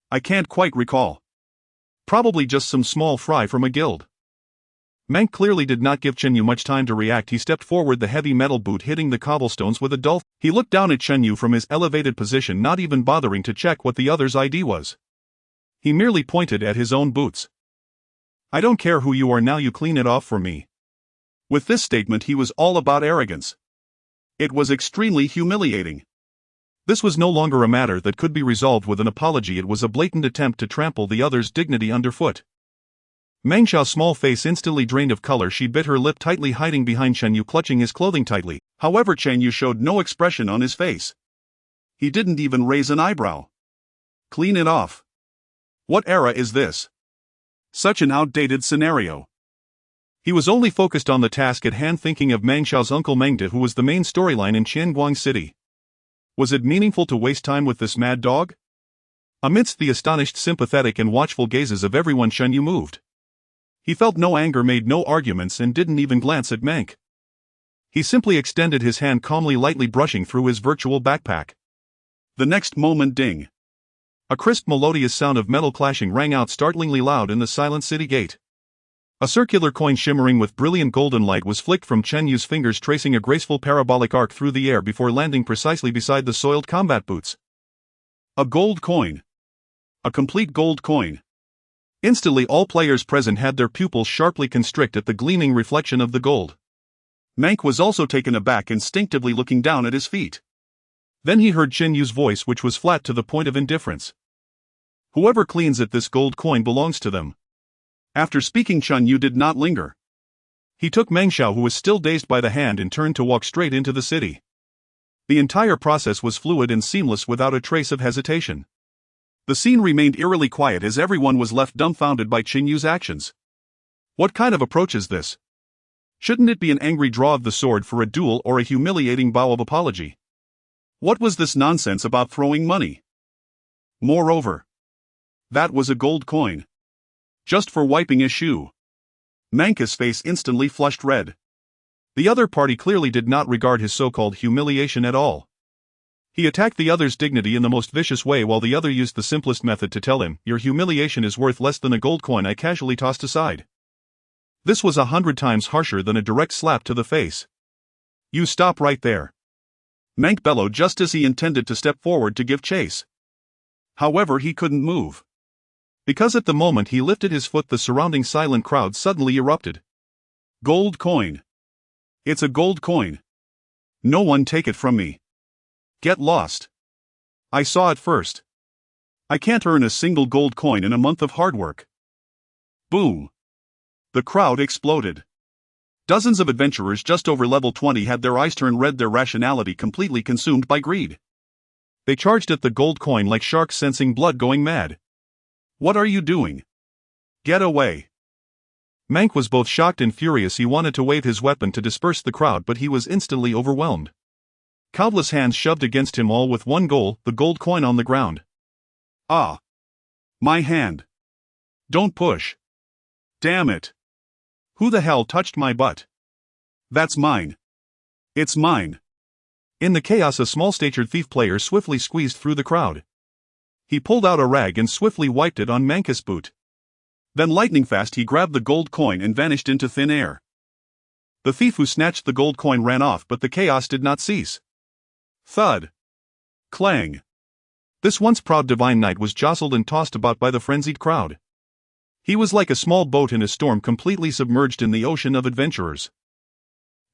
I can't quite recall. Probably just some small fry from a guild. Mank clearly did not give Chen Yu much time to react. He stepped forward, the heavy metal boot hitting the cobblestones with a dull. He looked down at Chen Yu from his elevated position, not even bothering to check what the other's ID was. He merely pointed at his own boots. "I don't care who you are, now you clean it off for me." With this statement he was all about arrogance. It was extremely humiliating. This was no longer a matter that could be resolved with an apology, it was a blatant attempt to trample the other's dignity underfoot. Meng Xiao's small face instantly drained of color. She bit her lip tightly, hiding behind Chen Yu, clutching his clothing tightly. However, Chen Yu showed no expression on his face. He didn't even raise an eyebrow. Clean it off. What era is this? Such an outdated scenario. He was only focused on the task at hand, thinking of Meng Xiao's uncle Mengde, who was the main storyline in Qianguang City. Was it meaningful to waste time with this mad dog? Amidst the astonished, sympathetic and watchful gazes of everyone, Chen Yu moved. He felt no anger, made no arguments, and didn't even glance at Mank. He simply extended his hand calmly, lightly brushing through his virtual backpack. The next moment, ding! A crisp, melodious sound of metal clashing rang out startlingly loud in the silent city gate. A circular coin shimmering with brilliant golden light was flicked from Chen Yu's fingers, tracing a graceful parabolic arc through the air before landing precisely beside the soiled combat boots. A gold coin. A complete gold coin. Instantly all players present had their pupils sharply constrict at the gleaming reflection of the gold. Mank was also taken aback, instinctively looking down at his feet. Then he heard Chen Yu's voice, which was flat to the point of indifference. "Whoever cleans it, this gold coin belongs to them." After speaking, Chen Yu did not linger. He took Meng Xiao, who was still dazed, by the hand and turned to walk straight into the city. The entire process was fluid and seamless, without a trace of hesitation. The scene remained eerily quiet as everyone was left dumbfounded by Chen Yu's actions. What kind of approach is this? Shouldn't it be an angry draw of the sword for a duel or a humiliating bow of apology? What was this nonsense about throwing money? Moreover, that was a gold coin. Just for wiping a shoe. Manka's face instantly flushed red. The other party clearly did not regard his so-called humiliation at all. He attacked the other's dignity in the most vicious way, while the other used the simplest method to tell him, "Your humiliation is worth less than a gold coin I casually tossed aside." This was 100 times harsher than a direct slap to the face. "You stop right there!" Mank bellowed just as he intended to step forward to give chase. However, he couldn't move. Because at the moment he lifted his foot, the surrounding silent crowd suddenly erupted. "Gold coin! It's a gold coin! No one take it from me! Get lost! I saw it first! I can't earn a single gold coin in a month of hard work!" Boom! The crowd exploded. Dozens of adventurers just over level 20 had their eyes turn red, their rationality completely consumed by greed. They charged at the gold coin like sharks sensing blood, going mad. "What are you doing? Get away!" Mank was both shocked and furious. He wanted to wave his weapon to disperse the crowd, but he was instantly overwhelmed. Countless hands shoved against him, all with one goal, the gold coin on the ground. "Ah! My hand! Don't push! Damn it! Who the hell touched my butt? That's mine! It's mine!" In the chaos, a small-statured thief player swiftly squeezed through the crowd. He pulled out a rag and swiftly wiped it on Manka's boot. Then lightning fast he grabbed the gold coin and vanished into thin air. The thief who snatched the gold coin ran off, but the chaos did not cease. Thud! Clang! This once proud divine knight was jostled and tossed about by the frenzied crowd. He was like a small boat in a storm, completely submerged in the ocean of adventurers.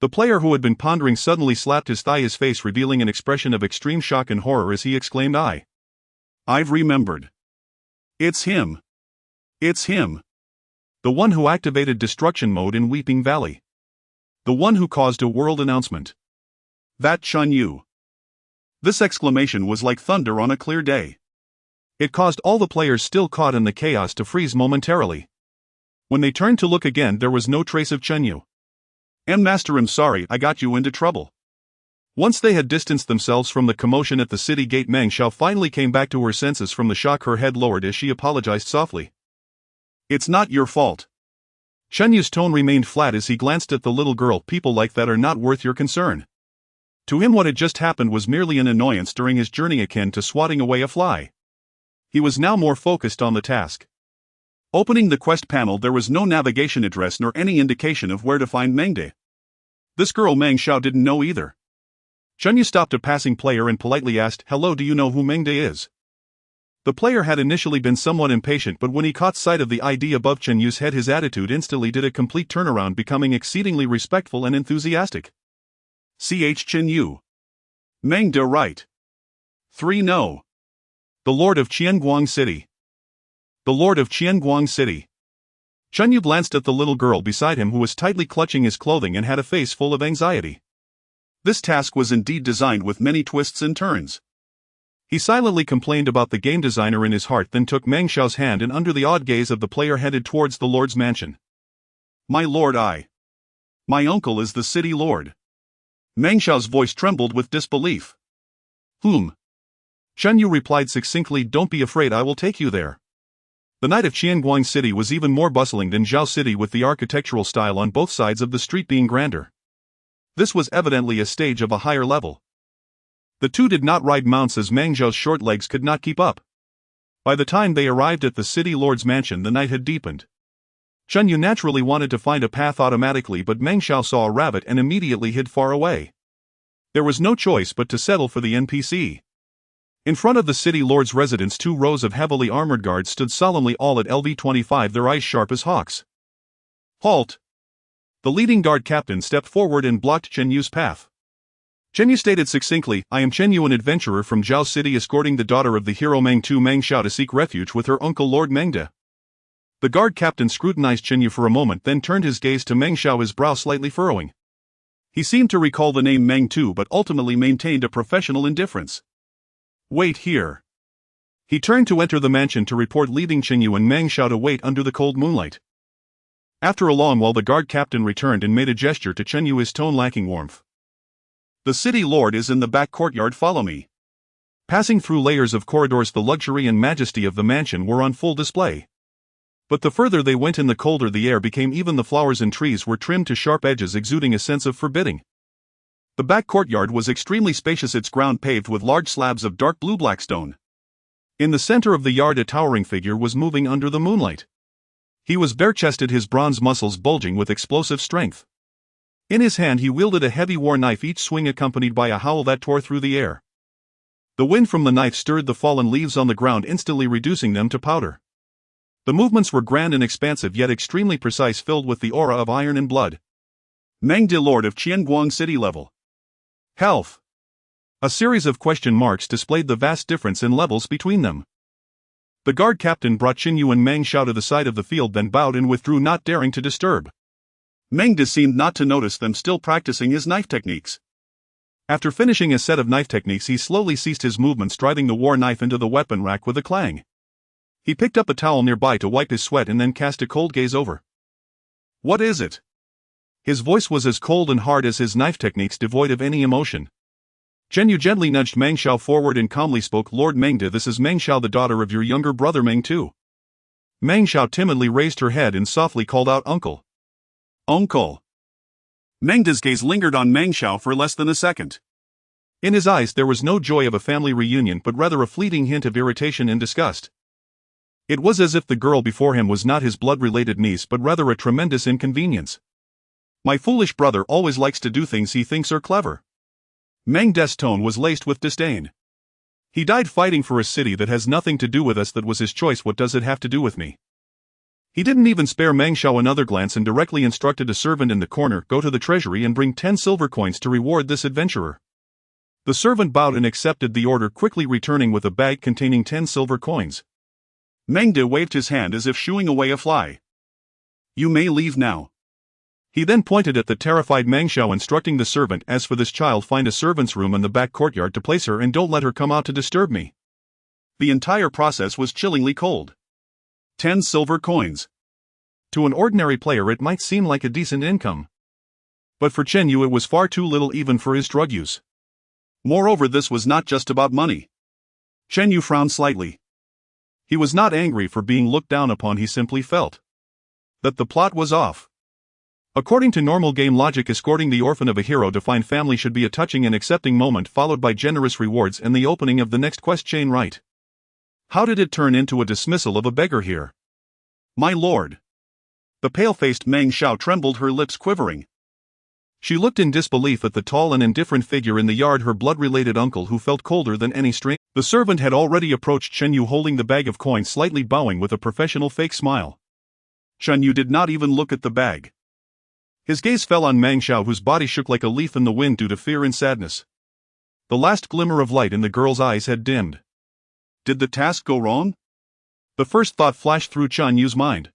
The player who had been pondering suddenly slapped his thigh, his face revealing an expression of extreme shock and horror as he exclaimed, I've remembered. It's him. It's him. The one who activated destruction mode in Weeping Valley. The one who caused a world announcement. That Chun Yu. This exclamation was like thunder on a clear day. It caused all the players still caught in the chaos to freeze momentarily. When they turned to look again, there was no trace of Chun Yu. Master, I'm sorry I got you into trouble. Once they had distanced themselves from the commotion at the city gate, Meng Xiao finally came back to her senses from the shock, her head lowered as she apologized softly. It's not your fault. Chun Yu's tone remained flat as he glanced at the little girl. People like that are not worth your concern. To him, what had just happened was merely an annoyance during his journey, akin to swatting away a fly. He was now more focused on the task. Opening the quest panel, there was no navigation address nor any indication of where to find Mengde. This girl Meng Xiao didn't know either. Chen Yu stopped a passing player and politely asked, "Hello, do you know who Mengde is?" The player had initially been somewhat impatient, but when he caught sight of the ID above Chen Yu's head, his attitude instantly did a complete turnaround, becoming exceedingly respectful and enthusiastic. Chen Yu. Mengde, right. 3 No. The Lord of Qianguang City. The Lord of Qianguang City. Chen Yu glanced at the little girl beside him, who was tightly clutching his clothing and had a face full of anxiety. This task was indeed designed with many twists and turns. He silently complained about the game designer in his heart, then took Meng Xiao's hand and under the odd gaze of the player headed towards the Lord's mansion. "My lord, my uncle is the city lord." Meng Xiao's voice trembled with disbelief. Chen Yu replied succinctly, "Don't be afraid, I will take you there." The night of Qianguang City was even more bustling than Zhao City, with the architectural style on both sides of the street being grander. This was evidently a stage of a higher level. The two did not ride mounts as Meng Xiao's short legs could not keep up. By the time they arrived at the city lord's mansion, the night had deepened. Chen Yu naturally wanted to find a path automatically, but Meng Xiao saw a rabbit and immediately hid far away. There was no choice but to settle for the NPC. In front of the city lord's residence, 2 rows of heavily armored guards stood solemnly, all at LV-25, their eyes sharp as hawks. "Halt!" The leading guard captain stepped forward and blocked Chen Yu's path. Chen Yu stated succinctly, "I am Chen Yu, an adventurer from Zhao City, escorting the daughter of the hero Meng Xiao to seek refuge with her uncle Lord Mengde." The guard captain scrutinized Chen Yu for a moment, then turned his gaze to Meng Xiao, his brow slightly furrowing. He seemed to recall the name Meng Tu, but ultimately maintained a professional indifference. "Wait here." He turned to enter the mansion to report, leaving Chen Yu and Meng Xiao to wait under the cold moonlight. After a long while, the guard captain returned and made a gesture to Chen Yu, his tone lacking warmth. "The city lord is in the back courtyard, follow me." Passing through layers of corridors, the luxury and majesty of the mansion were on full display. But the further they went in, the colder the air became. Even the flowers and trees were trimmed to sharp edges, exuding a sense of forbidding. The back courtyard was extremely spacious, its ground paved with large slabs of dark blue black stone. In the center of the yard, a towering figure was moving under the moonlight. He was bare-chested, his bronze muscles bulging with explosive strength. In his hand he wielded a heavy war knife, each swing accompanied by a howl that tore through the air. The wind from the knife stirred the fallen leaves on the ground, instantly reducing them to powder. The movements were grand and expansive, yet extremely precise, filled with the aura of iron and blood. Mengde, Lord of Qianguang City level. Health. A series of question marks displayed the vast difference in levels between them. The guard captain brought Chen Yu and Meng Xiao to the side of the field, then bowed and withdrew, not daring to disturb. Mengde seemed not to notice them, still practicing his knife techniques. After finishing a set of knife techniques, he slowly ceased his movements, driving the war knife into the weapon rack with a clang. He picked up a towel nearby to wipe his sweat and then cast a cold gaze over. "What is it?" His voice was as cold and hard as his knife techniques, devoid of any emotion. Chen Yu gently nudged Meng Xiao forward and calmly spoke, "Lord Mengde, this is Meng Xiao, the daughter of your younger brother Meng Tu." Meng Xiao timidly raised her head and softly called out, "Uncle." "Uncle." Mengde's gaze lingered on Meng Xiao for less than a second. In his eyes there was no joy of a family reunion, but rather a fleeting hint of irritation and disgust. It was as if the girl before him was not his blood-related niece, but rather a tremendous inconvenience. "My foolish brother always likes to do things he thinks are clever." Mengde's tone was laced with disdain. "He died fighting for a city that has nothing to do with us. That was his choice. What does it have to do with me?" He didn't even spare Meng Xiao another glance and directly instructed a servant in the corner, "Go to the treasury and bring 10 silver coins to reward this adventurer." The servant bowed and accepted the order, quickly returning with a bag containing 10 silver coins. Mengde waved his hand as if shooing away a fly. "You may leave now." He then pointed at the terrified Meng Xiao, instructing the servant, "As for this child, find a servant's room in the back courtyard to place her and don't let her come out to disturb me." The entire process was chillingly cold. 10 silver coins. To an ordinary player it might seem like a decent income. But for Chen Yu it was far too little, even for his drug use. Moreover, this was not just about money. Chen Yu frowned slightly. He was not angry for being looked down upon, he simply felt that the plot was off. According to normal game logic, escorting the orphan of a hero to find family should be a touching and accepting moment, followed by generous rewards and the opening of the next quest chain, right? How did it turn into a dismissal of a beggar here? My lord. The pale-faced Meng Xiao trembled, her lips quivering. She looked in disbelief at the tall and indifferent figure in the yard, her blood-related uncle who felt colder than any stranger. The servant had already approached Chen Yu holding the bag of coins, slightly bowing with a professional fake smile. Chen Yu did not even look at the bag. His gaze fell on Meng Xiao, whose body shook like a leaf in the wind due to fear and sadness. The last glimmer of light in the girl's eyes had dimmed. Did the task go wrong? The first thought flashed through Chen Yu's mind.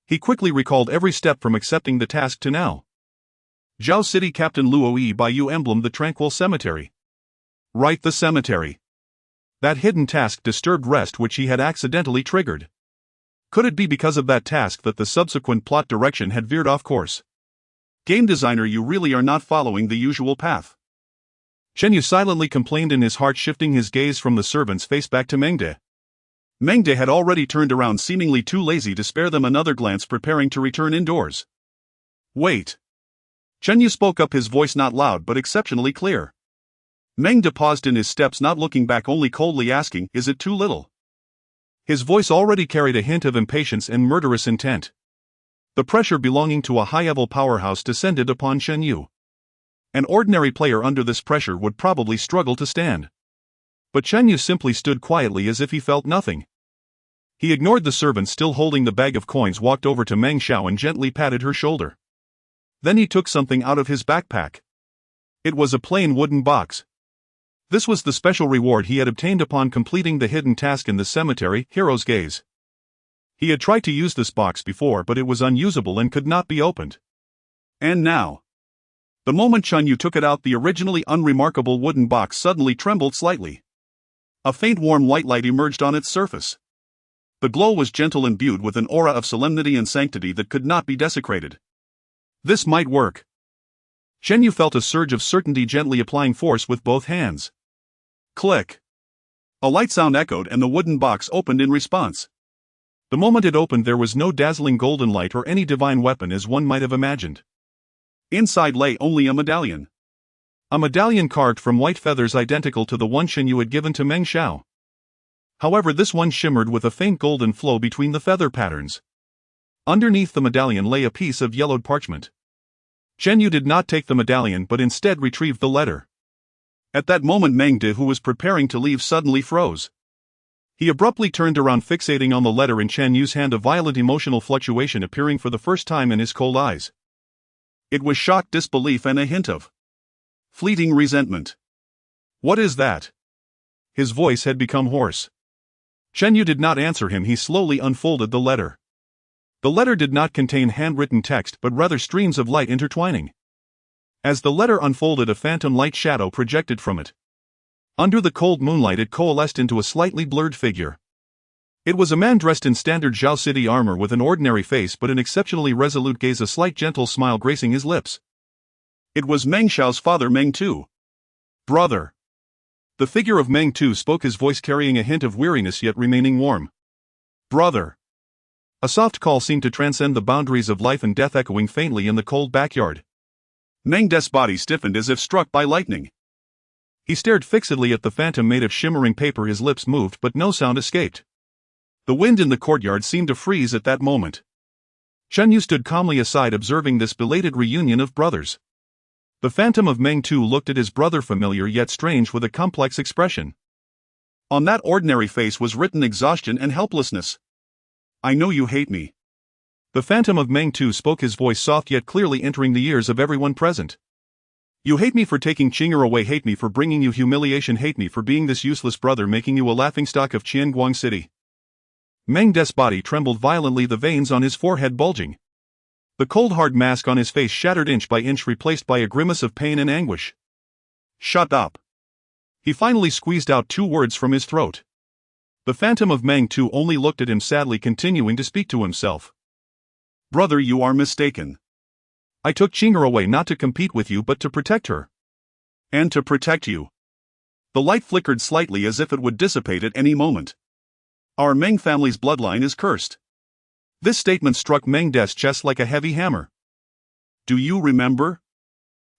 He quickly recalled every step from accepting the task to now. Zhao City Captain Luoyi Bayou emblem, the Tranquil Cemetery. Right, the cemetery. That hidden task disturbed rest which he had accidentally triggered. Could it be because of that task that the subsequent plot direction had veered off course? Game designer, you really are not following the usual path. Chen Yu silently complained in his heart, shifting his gaze from the servant's face back to Mengde. Mengde had already turned around, seemingly too lazy to spare them another glance, preparing to return indoors. Wait. Chen Yu spoke up, his voice not loud but exceptionally clear. Mengde paused in his steps, not looking back, only coldly asking, "Is it too little?" His voice already carried a hint of impatience and murderous intent. The pressure belonging to a high-level powerhouse descended upon Chen Yu. An ordinary player under this pressure would probably struggle to stand. But Chen Yu simply stood quietly as if he felt nothing. He ignored the servant still holding the bag of coins, walked over to Meng Xiao and gently patted her shoulder. Then he took something out of his backpack. It was a plain wooden box. This was the special reward he had obtained upon completing the hidden task in the cemetery, Hero's Gaze. He had tried to use this box before, but it was unusable and could not be opened. And now, the moment Chen Yu took it out, the originally unremarkable wooden box suddenly trembled slightly. A faint warm white light emerged on its surface. The glow was gentle, imbued with an aura of solemnity and sanctity that could not be desecrated. This might work. Chen Yu felt a surge of certainty, gently applying force with both hands. Click. A light sound echoed and the wooden box opened in response. The moment it opened, there was no dazzling golden light or any divine weapon as one might have imagined. Inside lay only a medallion. A medallion carved from white feathers, identical to the one Chen Yu had given to Meng Xiao. However, this one shimmered with a faint golden flow between the feather patterns. Underneath the medallion lay a piece of yellowed parchment. Chen Yu did not take the medallion but instead retrieved the letter. At that moment, Mengde, who was preparing to leave, suddenly froze. He abruptly turned around, fixating on the letter in Chen Yu's hand, a violent emotional fluctuation appearing for the first time in his cold eyes. It was shock, disbelief, and a hint of fleeting resentment. "What is that?" His voice had become hoarse. Chen Yu did not answer him. He slowly unfolded the letter. The letter did not contain handwritten text but rather streams of light intertwining. As the letter unfolded, a phantom light shadow projected from it. Under the cold moonlight, it coalesced into a slightly blurred figure. It was a man dressed in standard Zhao City armor with an ordinary face but an exceptionally resolute gaze, a slight gentle smile gracing his lips. It was Meng Xiao's father, Meng Tu. "Brother." The figure of Meng Tu spoke, his voice carrying a hint of weariness yet remaining warm. "Brother." A soft call seemed to transcend the boundaries of life and death, echoing faintly in the cold backyard. Mengde's body stiffened as if struck by lightning. He stared fixedly at the phantom made of shimmering paper, his lips moved but no sound escaped. The wind in the courtyard seemed to freeze at that moment. Chen Yu stood calmly aside, observing this belated reunion of brothers. The phantom of Meng Tu looked at his brother, familiar yet strange, with a complex expression. On that ordinary face was written exhaustion and helplessness. "I know you hate me." The phantom of Meng Tu spoke, his voice soft yet clearly entering the ears of everyone present. "You hate me for taking Qing'er away, hate me for bringing you humiliation, hate me for being this useless brother, making you a laughingstock of Qianguang City." Meng De's body trembled violently, the veins on his forehead bulging. The cold hard mask on his face shattered inch by inch, replaced by a grimace of pain and anguish. "Shut up." He finally squeezed out 2 words from his throat. The phantom of Meng Tu only looked at him sadly, continuing to speak to himself. "Brother, you are mistaken. I took Qing'er away not to compete with you but to protect her." "And to protect you." The light flickered slightly as if it would dissipate at any moment. "Our Meng family's bloodline is cursed." This statement struck Meng De's chest like a heavy hammer. "Do you remember?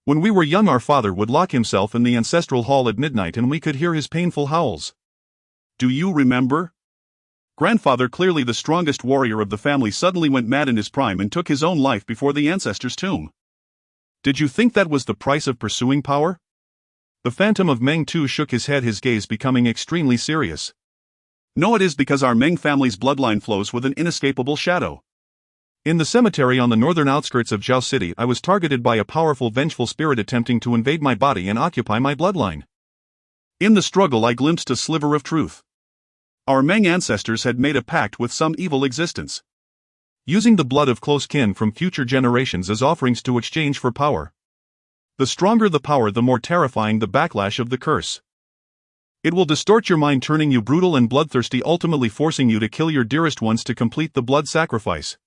When we were young, our father would lock himself in the ancestral hall at midnight and we could hear his painful howls." "Do you remember?" Grandfather, clearly the strongest warrior of the family, suddenly went mad in his prime and took his own life before the ancestor's tomb. Did you think that was the price of pursuing power? The phantom of Meng Tu shook his head, his gaze becoming extremely serious. No, it is because our Meng family's bloodline flows with an inescapable shadow. In the cemetery on the northern outskirts of Zhao City, I was targeted by a powerful vengeful spirit attempting to invade my body and occupy my bloodline. In the struggle I glimpsed a sliver of truth. Our Meng ancestors had made a pact with some evil existence, using the blood of close kin from future generations as offerings to exchange for power. The stronger the power, the more terrifying the backlash of the curse. It will distort your mind, turning you brutal and bloodthirsty, ultimately forcing you to kill your dearest ones to complete the blood sacrifice.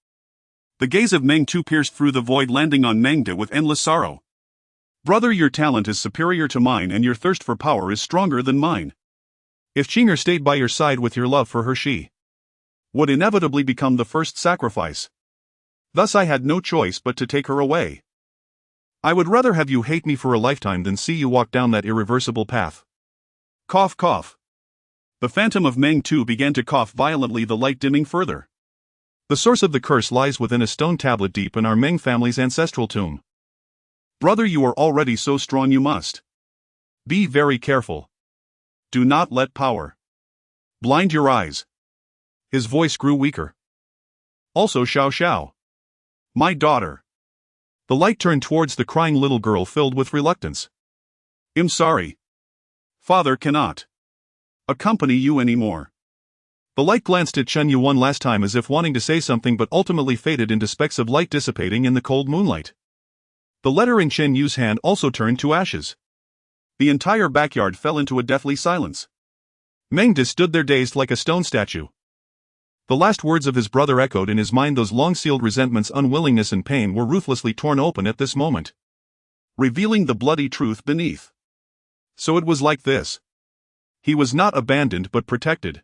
The gaze of Meng Tu pierced through the void, landing on Meng De with endless sorrow. Brother, your talent is superior to mine and your thirst for power is stronger than mine. If Qinger stayed by your side with your love for her, she would inevitably become the first sacrifice. Thus I had no choice but to take her away. I would rather have you hate me for a lifetime than see you walk down that irreversible path. Cough, cough. The phantom of Meng Tu began to cough violently, the light dimming further. The source of the curse lies within a stone tablet deep in our Meng family's ancestral tomb. Brother, you are already so strong, you must be very careful. Do not let power blind your eyes. His voice grew weaker. Also, Xiao Xiao, my daughter. The light turned towards the crying little girl, filled with reluctance. I'm sorry. Father cannot accompany you anymore. The light glanced at Chen Yu one last time as if wanting to say something, but ultimately faded into specks of light dissipating in the cold moonlight. The letter in Chen Yu's hand also turned to ashes. The entire backyard fell into a deathly silence. Meng De stood there dazed like a stone statue. The last words of his brother echoed in his mind. Those long-sealed resentments, unwillingness and pain were ruthlessly torn open at this moment, revealing the bloody truth beneath. So it was like this. He was not abandoned but protected.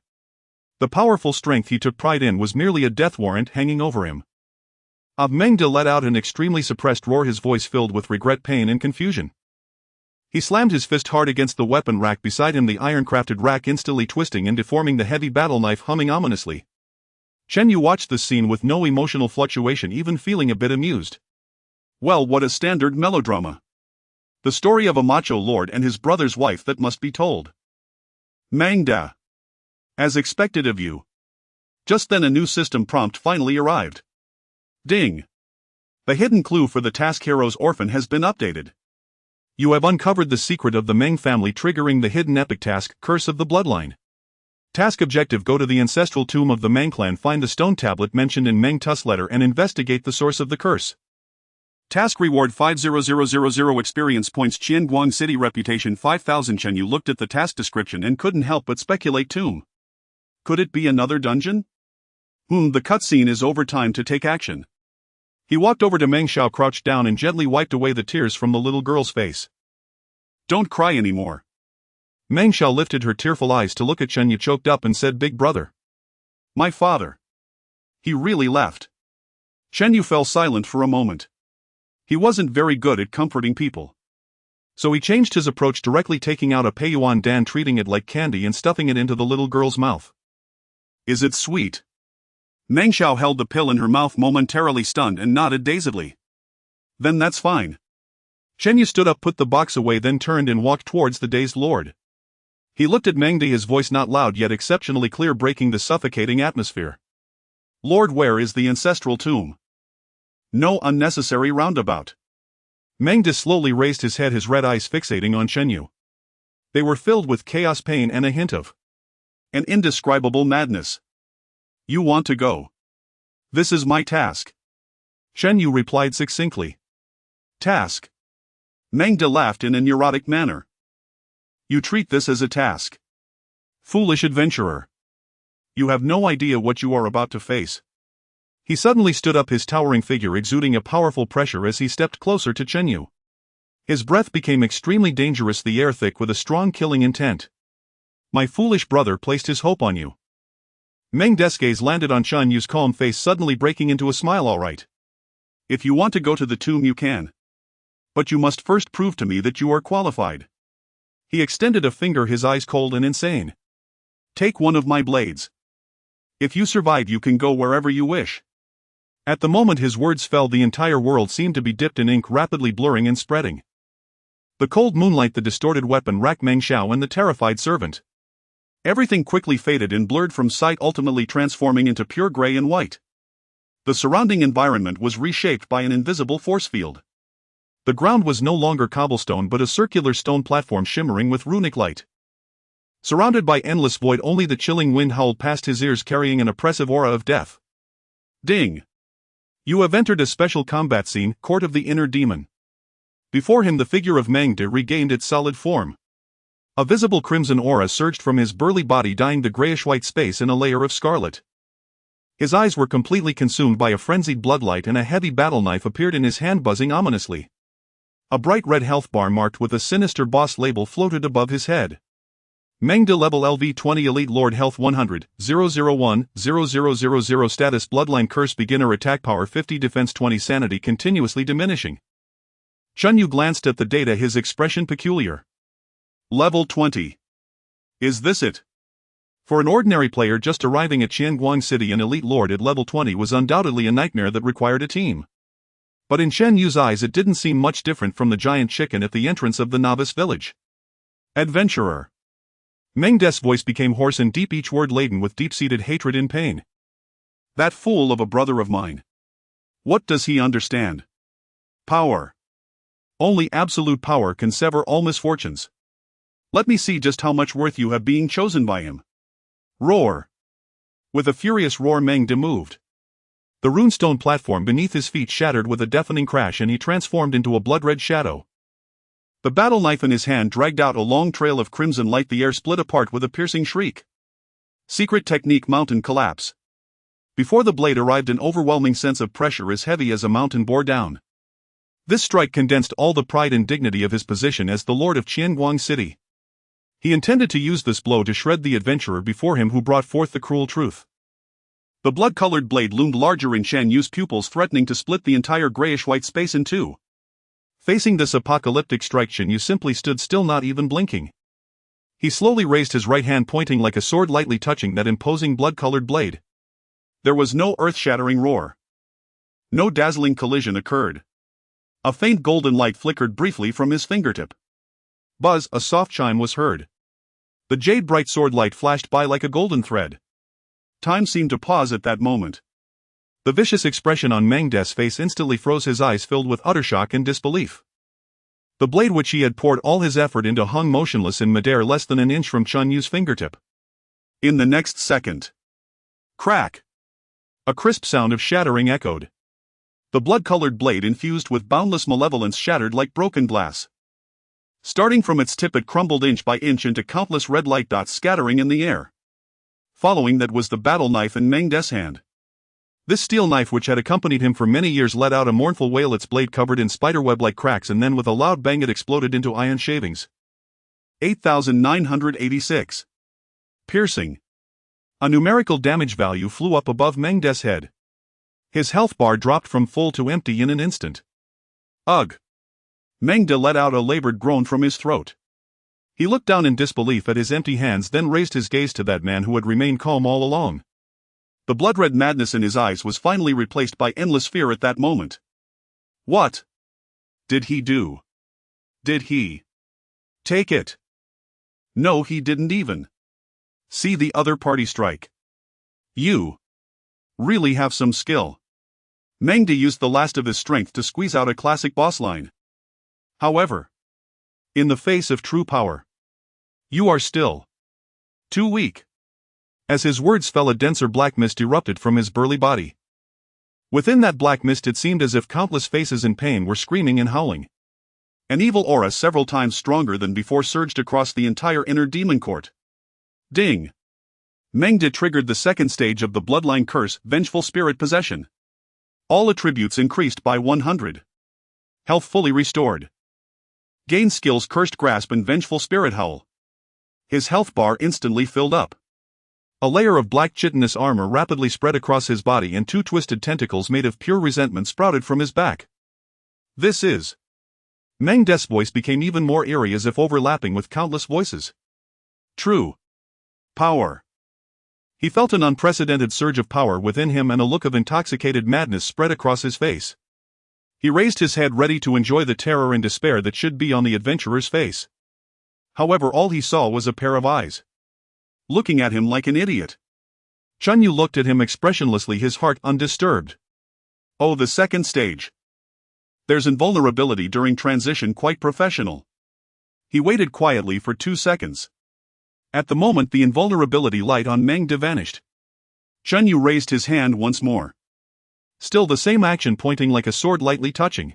The powerful strength he took pride in was merely a death warrant hanging over him. Meng De let out an extremely suppressed roar, his voice filled with regret, pain and confusion. He slammed his fist hard against the weapon rack beside him, the iron-crafted rack instantly twisting and deforming, the heavy battle knife humming ominously. Chen Yu watched this scene with no emotional fluctuation, even feeling a bit amused. Well, what a standard melodrama. The story of a macho lord and his brother's wife that must be told. Meng Da. As expected of you. Just then a new system prompt finally arrived. Ding. The hidden clue for the task Hero's Orphan has been updated. You have uncovered the secret of the Meng family, triggering the hidden epic task, Curse of the Bloodline. Task objective: go to the ancestral tomb of the Meng clan, find the stone tablet mentioned in Meng Tu's letter and investigate the source of the curse. Task reward 50000 experience points, Qianguang City reputation 5000. Chen Yu looked at the task description and couldn't help but speculate. Tomb. Could it be another dungeon? The cutscene is over, time to take action. He walked over to Meng Xiao, crouched down and gently wiped away the tears from the little girl's face. Don't cry anymore. Meng Xiao lifted her tearful eyes to look at Chen Yu, choked up, and said, Big brother. My father. He really left. Chen Yu fell silent for a moment. He wasn't very good at comforting people. So he changed his approach, directly taking out a Peiyuan Dan, treating it like candy and stuffing it into the little girl's mouth. Is it sweet? Meng Xiao held the pill in her mouth, momentarily stunned, and nodded dazedly. Then that's fine. Chen Yu stood up, put the box away, then turned and walked towards the dazed lord. He looked at Meng De, his voice not loud yet exceptionally clear, breaking the suffocating atmosphere. Lord, where is the ancestral tomb? No unnecessary roundabout. Meng De slowly raised his head, his red eyes fixating on Chen Yu. They were filled with chaos, pain, and a hint of an indescribable madness. You want to go? This is my task. Chen Yu replied succinctly. Task? Meng De laughed in a neurotic manner. You treat this as a task? Foolish adventurer. You have no idea what you are about to face. He suddenly stood up, his towering figure exuding a powerful pressure as he stepped closer to Chen Yu. His breath became extremely dangerous, the air thick with a strong killing intent. My foolish brother placed his hope on you. Meng De's gaze landed on Chen Yu's calm face, suddenly breaking into a smile. All right. If you want to go to the tomb, you can. But you must first prove to me that you are qualified. He extended a finger, his eyes cold and insane. Take one of my blades. If you survive, you can go wherever you wish. At the moment his words fell, the entire world seemed to be dipped in ink, rapidly blurring and spreading. The cold moonlight, the distorted weapon racked Meng Xiao and the terrified servant. Everything quickly faded and blurred from sight, ultimately transforming into pure gray and white. The surrounding environment was reshaped by an invisible force field. The ground was no longer cobblestone but a circular stone platform shimmering with runic light. Surrounded by endless void, only the chilling wind howled past his ears, carrying an oppressive aura of death. Ding! You have entered a special combat scene, Court of the Inner Demon. Before him the figure of Meng De regained its solid form. A visible crimson aura surged from his burly body, dyeing the grayish-white space in a layer of scarlet. His eyes were completely consumed by a frenzied bloodlight, and a heavy battle knife appeared in his hand, buzzing ominously. A bright red health bar marked with a sinister boss label floated above his head. Meng De level LV20 Elite Lord Health 100, 001, 0000 Status Bloodline Curse Beginner Attack Power 50 Defense 20 Sanity continuously diminishing. Chun Yu glanced at the data, his expression peculiar. Level 20. Is this it? For an ordinary player just arriving at Qianguang City, an Elite Lord at level 20 was undoubtedly a nightmare that required a team. But in Shen Yu's eyes it didn't seem much different from the giant chicken at the entrance of the novice village. Adventurer. Meng De's voice became hoarse and deep, each word laden with deep-seated hatred and pain. That fool of a brother of mine. What does he understand? Power. Only absolute power can sever all misfortunes. Let me see just how much worth you have being chosen by him. Roar. With a furious roar, Meng De moved. The runestone platform beneath his feet shattered with a deafening crash, and he transformed into a blood-red shadow. The battle knife in his hand dragged out a long trail of crimson light. The air split apart with a piercing shriek. Secret technique: mountain collapse. Before the blade arrived, an overwhelming sense of pressure as heavy as a mountain bore down. This strike condensed all the pride and dignity of his position as the Lord of Qianguang City. He intended to use this blow to shred the adventurer before him who brought forth the cruel truth. The blood-colored blade loomed larger in Shen Yu's pupils, threatening to split the entire grayish-white space in two. Facing this apocalyptic strike, Shen Yu simply stood still, not even blinking. He slowly raised his right hand, pointing like a sword, lightly touching that imposing blood-colored blade. There was no earth-shattering roar. No dazzling collision occurred. A faint golden light flickered briefly from his fingertip. Buzz, a soft chime was heard. The jade-bright sword light flashed by like a golden thread. Time seemed to pause at that moment. The vicious expression on Meng De's face instantly froze, his eyes filled with utter shock and disbelief. The blade which he had poured all his effort into hung motionless in midair, less than an inch from Chun Yu's fingertip. In the next second. Crack! A crisp sound of shattering echoed. The blood-colored blade, infused with boundless malevolence, shattered like broken glass. Starting from its tip, it crumbled inch by inch into countless red light dots scattering in the air. Following that was the battle knife in Meng De's hand. This steel knife, which had accompanied him for many years, let out a mournful wail, its blade covered in spiderweb-like cracks, and then with a loud bang it exploded into iron shavings. 8,986. Piercing. A numerical damage value flew up above Meng De's head. His health bar dropped from full to empty in an instant. Ugh! Meng De let out a labored groan from his throat. He looked down in disbelief at his empty hands, then raised his gaze to that man who had remained calm all along. The blood-red madness in his eyes was finally replaced by endless fear at that moment. What did he do? Did he take it? No, he didn't even see the other party strike. You really have some skill. Meng De used the last of his strength to squeeze out a classic boss line. However, in the face of true power, you are still too weak. As his words fell, a denser black mist erupted from his burly body. Within that black mist it seemed as if countless faces in pain were screaming and howling. An evil aura several times stronger than before surged across the entire inner demon court. Ding! Meng De triggered the second stage of the bloodline curse, vengeful spirit possession. All attributes increased by 100. Health fully restored. Gain skills: cursed grasp and vengeful spirit howl. His health bar instantly filled up. A layer of black chitinous armor rapidly spread across his body, and two twisted tentacles made of pure resentment sprouted from his back. This is... Meng De's voice became even more eerie, as if overlapping with countless voices. True power. He felt an unprecedented surge of power within him and a look of intoxicated madness spread across his face. He raised his head ready to enjoy the terror and despair that should be on the adventurer's face. However, all he saw was a pair of eyes, looking at him like an idiot. Chunyu looked at him expressionlessly, his heart undisturbed. Oh, the second stage. There's invulnerability during transition, quite professional. He waited quietly for 2 seconds. At the moment the invulnerability light on Meng De vanished. Chunyu raised his hand once more. Still the same action, pointing like a sword, lightly touching.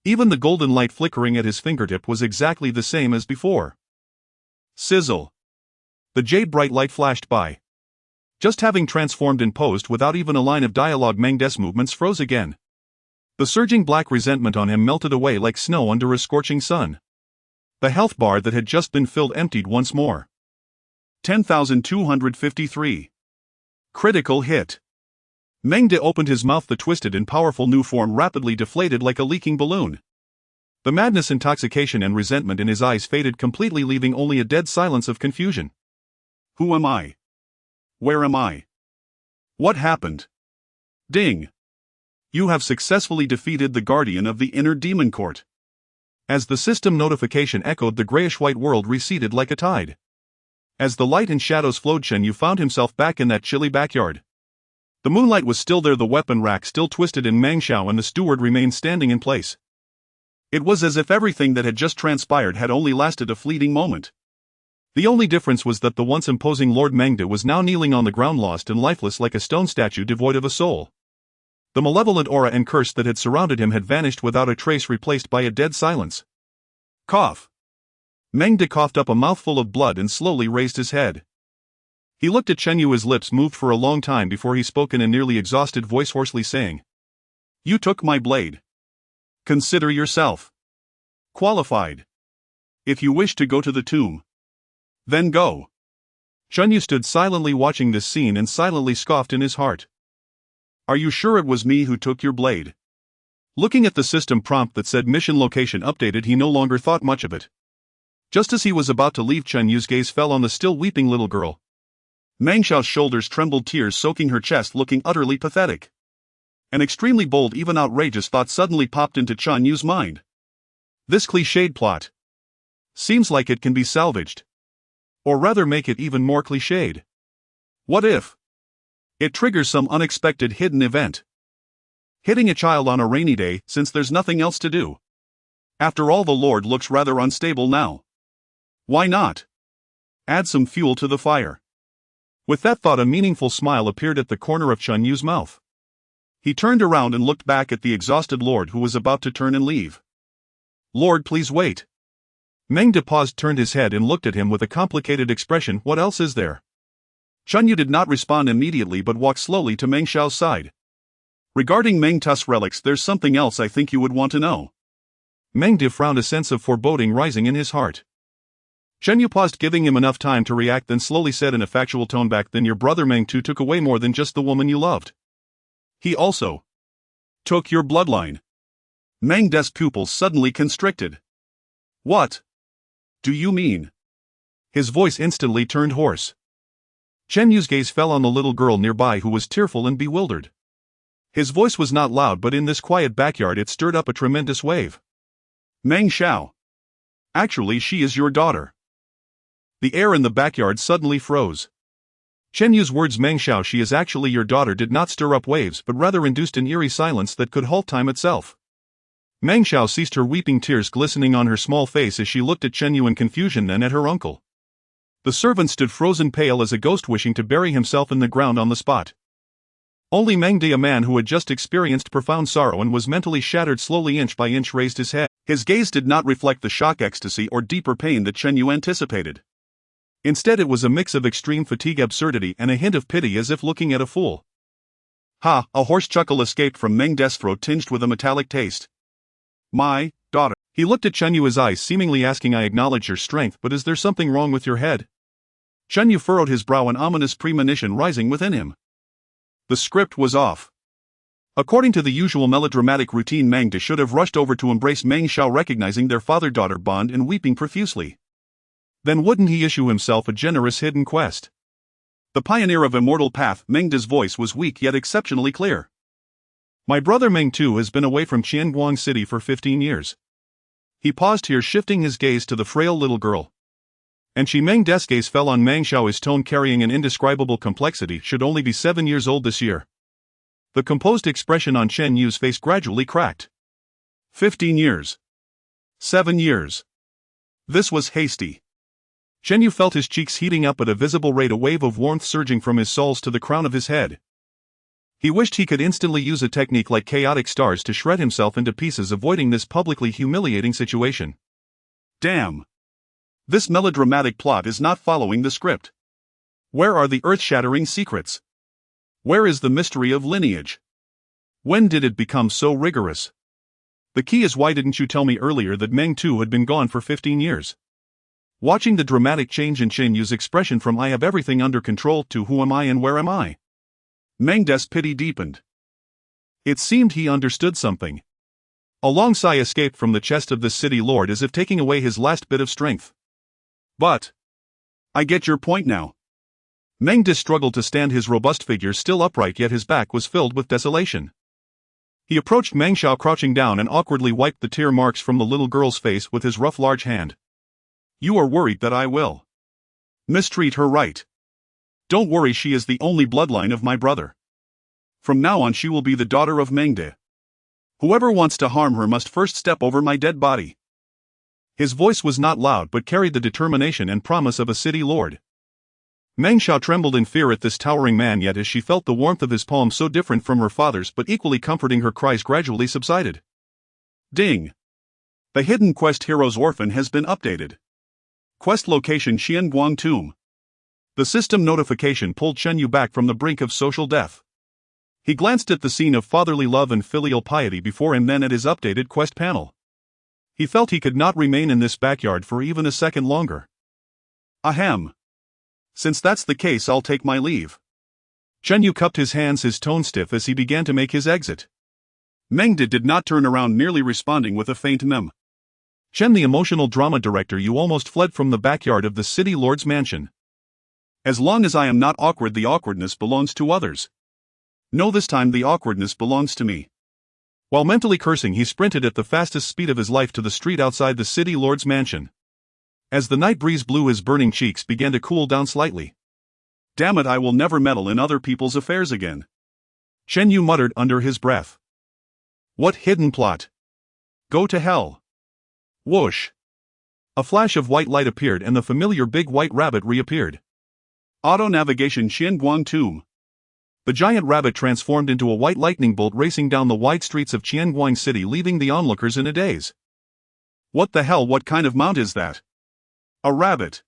Even the golden light flickering at his fingertip was exactly the same as before. Sizzle. The jade bright light flashed by. Just having transformed and posed without even a line of dialogue, Meng De's movements froze again. The surging black resentment on him melted away like snow under a scorching sun. The health bar that had just been filled emptied once more. 10,253. Critical hit. Meng De opened his mouth. The twisted and powerful new form rapidly deflated like a leaking balloon. The madness, intoxication and resentment in his eyes faded completely, leaving only a dead silence of confusion. Who am I? Where am I? What happened? Ding! You have successfully defeated the guardian of the inner demon court. As the system notification echoed, the grayish-white world receded like a tide. As the light and shadows flowed, Chunyu found himself back in that chilly backyard. The moonlight was still there, the weapon rack still twisted in Meng Xiao, and the steward remained standing in place. It was as if everything that had just transpired had only lasted a fleeting moment. The only difference was that the once imposing Lord Meng De was now kneeling on the ground, lost and lifeless like a stone statue devoid of a soul. The malevolent aura and curse that had surrounded him had vanished without a trace, replaced by a dead silence. Cough. Meng De coughed up a mouthful of blood and slowly raised his head. He looked at Chunyu. His lips moved for a long time before he spoke in a nearly exhausted voice, hoarsely saying, "You took my blade. Consider yourself qualified. If you wish to go to the tomb, then go." Chunyu stood silently watching this scene and silently scoffed in his heart. "Are you sure it was me who took your blade?" Looking at the system prompt that said mission location updated, he no longer thought much of it. Just as he was about to leave, Chunyu's gaze fell on the still weeping little girl. Meng Xiao's shoulders trembled, tears soaking her chest, looking utterly pathetic. An extremely bold, even outrageous thought suddenly popped into Chunyu's mind. This cliched plot seems like it can be salvaged. Or rather, make it even more cliched. What if it triggers some unexpected hidden event? Hitting a child on a rainy day, since there's nothing else to do. After all, the Lord looks rather unstable now. Why not add some fuel to the fire? With that thought, a meaningful smile appeared at the corner of Chunyu's mouth. He turned around and looked back at the exhausted Lord, who was about to turn and leave. "Lord, please wait." Meng De paused, turned his head and looked at him with a complicated expression. "What else is there?" Chunyu did not respond immediately but walked slowly to Meng Xiao's side. "Regarding Meng Tu's relics, there's something else I think you would want to know." Meng De frowned, a sense of foreboding rising in his heart. Chunyu paused, giving him enough time to react, then slowly said in a factual tone, "Back then your brother Meng Tu took away more than just the woman you loved. He also took your bloodline." Meng De's pupils suddenly constricted. "What do you mean?" His voice instantly turned hoarse. Chunyu's gaze fell on the little girl nearby, who was tearful and bewildered. His voice was not loud, but in this quiet backyard it stirred up a tremendous wave. "Meng Xiao. Actually, she is your daughter." The air in the backyard suddenly froze. Chunyu's words, "Meng Xiao, she is actually your daughter," did not stir up waves but rather induced an eerie silence that could halt time itself. Meng Xiao ceased, her weeping, tears glistening on her small face as she looked at Chunyu in confusion, then at her uncle. The servant stood frozen pale as a ghost, wishing to bury himself in the ground on the spot. Only Meng De, a man who had just experienced profound sorrow and was mentally shattered slowly inch by inch, raised his head. His gaze did not reflect the shock, ecstasy, or deeper pain that Chunyu anticipated. Instead, it was a mix of extreme fatigue, absurdity, and a hint of pity, as if looking at a fool. "Ha!" A hoarse chuckle escaped from Meng De's throat, tinged with a metallic taste. "My daughter." He looked at Chunyu, his eyes seemingly asking, "I acknowledge your strength, but is there something wrong with your head?" Chunyu furrowed his brow, an ominous premonition rising within him. The script was off. According to the usual melodramatic routine, Meng De should have rushed over to embrace Meng Xiao, recognizing their father-daughter bond and weeping profusely. Then wouldn't he issue himself a generous hidden quest? The pioneer of Immortal Path, Mengde's voice was weak yet exceptionally clear. My brother Meng too has been away from Qianguang City for 15 years. He paused here, shifting his gaze to the frail little girl. And Mengde's gaze fell on Meng Xiao, his tone carrying an indescribable complexity, should only be 7 years old this year. The composed expression on Chen Yu's face gradually cracked. 15 years. 7 years. This was hasty. Chen Yu felt his cheeks heating up at a visible rate, a wave of warmth surging from his soles to the crown of his head. He wished he could instantly use a technique like chaotic stars to shred himself into pieces, avoiding this publicly humiliating situation. Damn. This melodramatic plot is not following the script. Where are the earth-shattering secrets? Where is the mystery of lineage? When did it become so rigorous? The key is, why didn't you tell me earlier that Meng too had been gone for 15 years? Watching the dramatic change in Chen Yu's expression from "I have everything under control" to "who am I and where am I?" Mengde's pity deepened. It seemed he understood something. A long sigh escaped from the chest of this city lord, as if taking away his last bit of strength. But I get your point now. Mengde struggled to stand, his robust figure still upright, yet his back was filled with desolation. He approached Meng Xiao, crouching down, and awkwardly wiped the tear marks from the little girl's face with his rough large hand. You are worried that I will mistreat her, right? Don't worry, she is the only bloodline of my brother. From now on she will be the daughter of Mengde. Whoever wants to harm her must first step over my dead body. His voice was not loud, but carried the determination and promise of a city lord. Meng Xiao trembled in fear at this towering man, yet as she felt the warmth of his palm, so different from her father's but equally comforting, her cries gradually subsided. Ding! The Hidden Quest Heroes Orphan has been updated. Quest location: Qianguang Tomb. The system notification pulled Chen Yu back from the brink of social death. He glanced at the scene of fatherly love and filial piety before him, then at his updated quest panel. He felt he could not remain in this backyard for even a second longer. Ahem. Since that's the case, I'll take my leave. Chen Yu cupped his hands, his tone stiff as he began to make his exit. Mengde did not turn around, merely responding with a faint mem. Chen, the emotional drama director, you almost fled from the backyard of the city lord's mansion. As long as I am not awkward, the awkwardness belongs to others. No, this time the awkwardness belongs to me. While mentally cursing, he sprinted at the fastest speed of his life to the street outside the city lord's mansion. As the night breeze blew, his burning cheeks began to cool down slightly. Damn it, I will never meddle in other people's affairs again. Chen Yu muttered under his breath. What hidden plot? Go to hell. Whoosh. A flash of white light appeared and the familiar big white rabbit reappeared. Auto navigation: Qianguang Tomb. The giant rabbit transformed into a white lightning bolt, racing down the wide streets of Qianguang City, leaving the onlookers in a daze. What the hell? What kind of mount is that? A rabbit.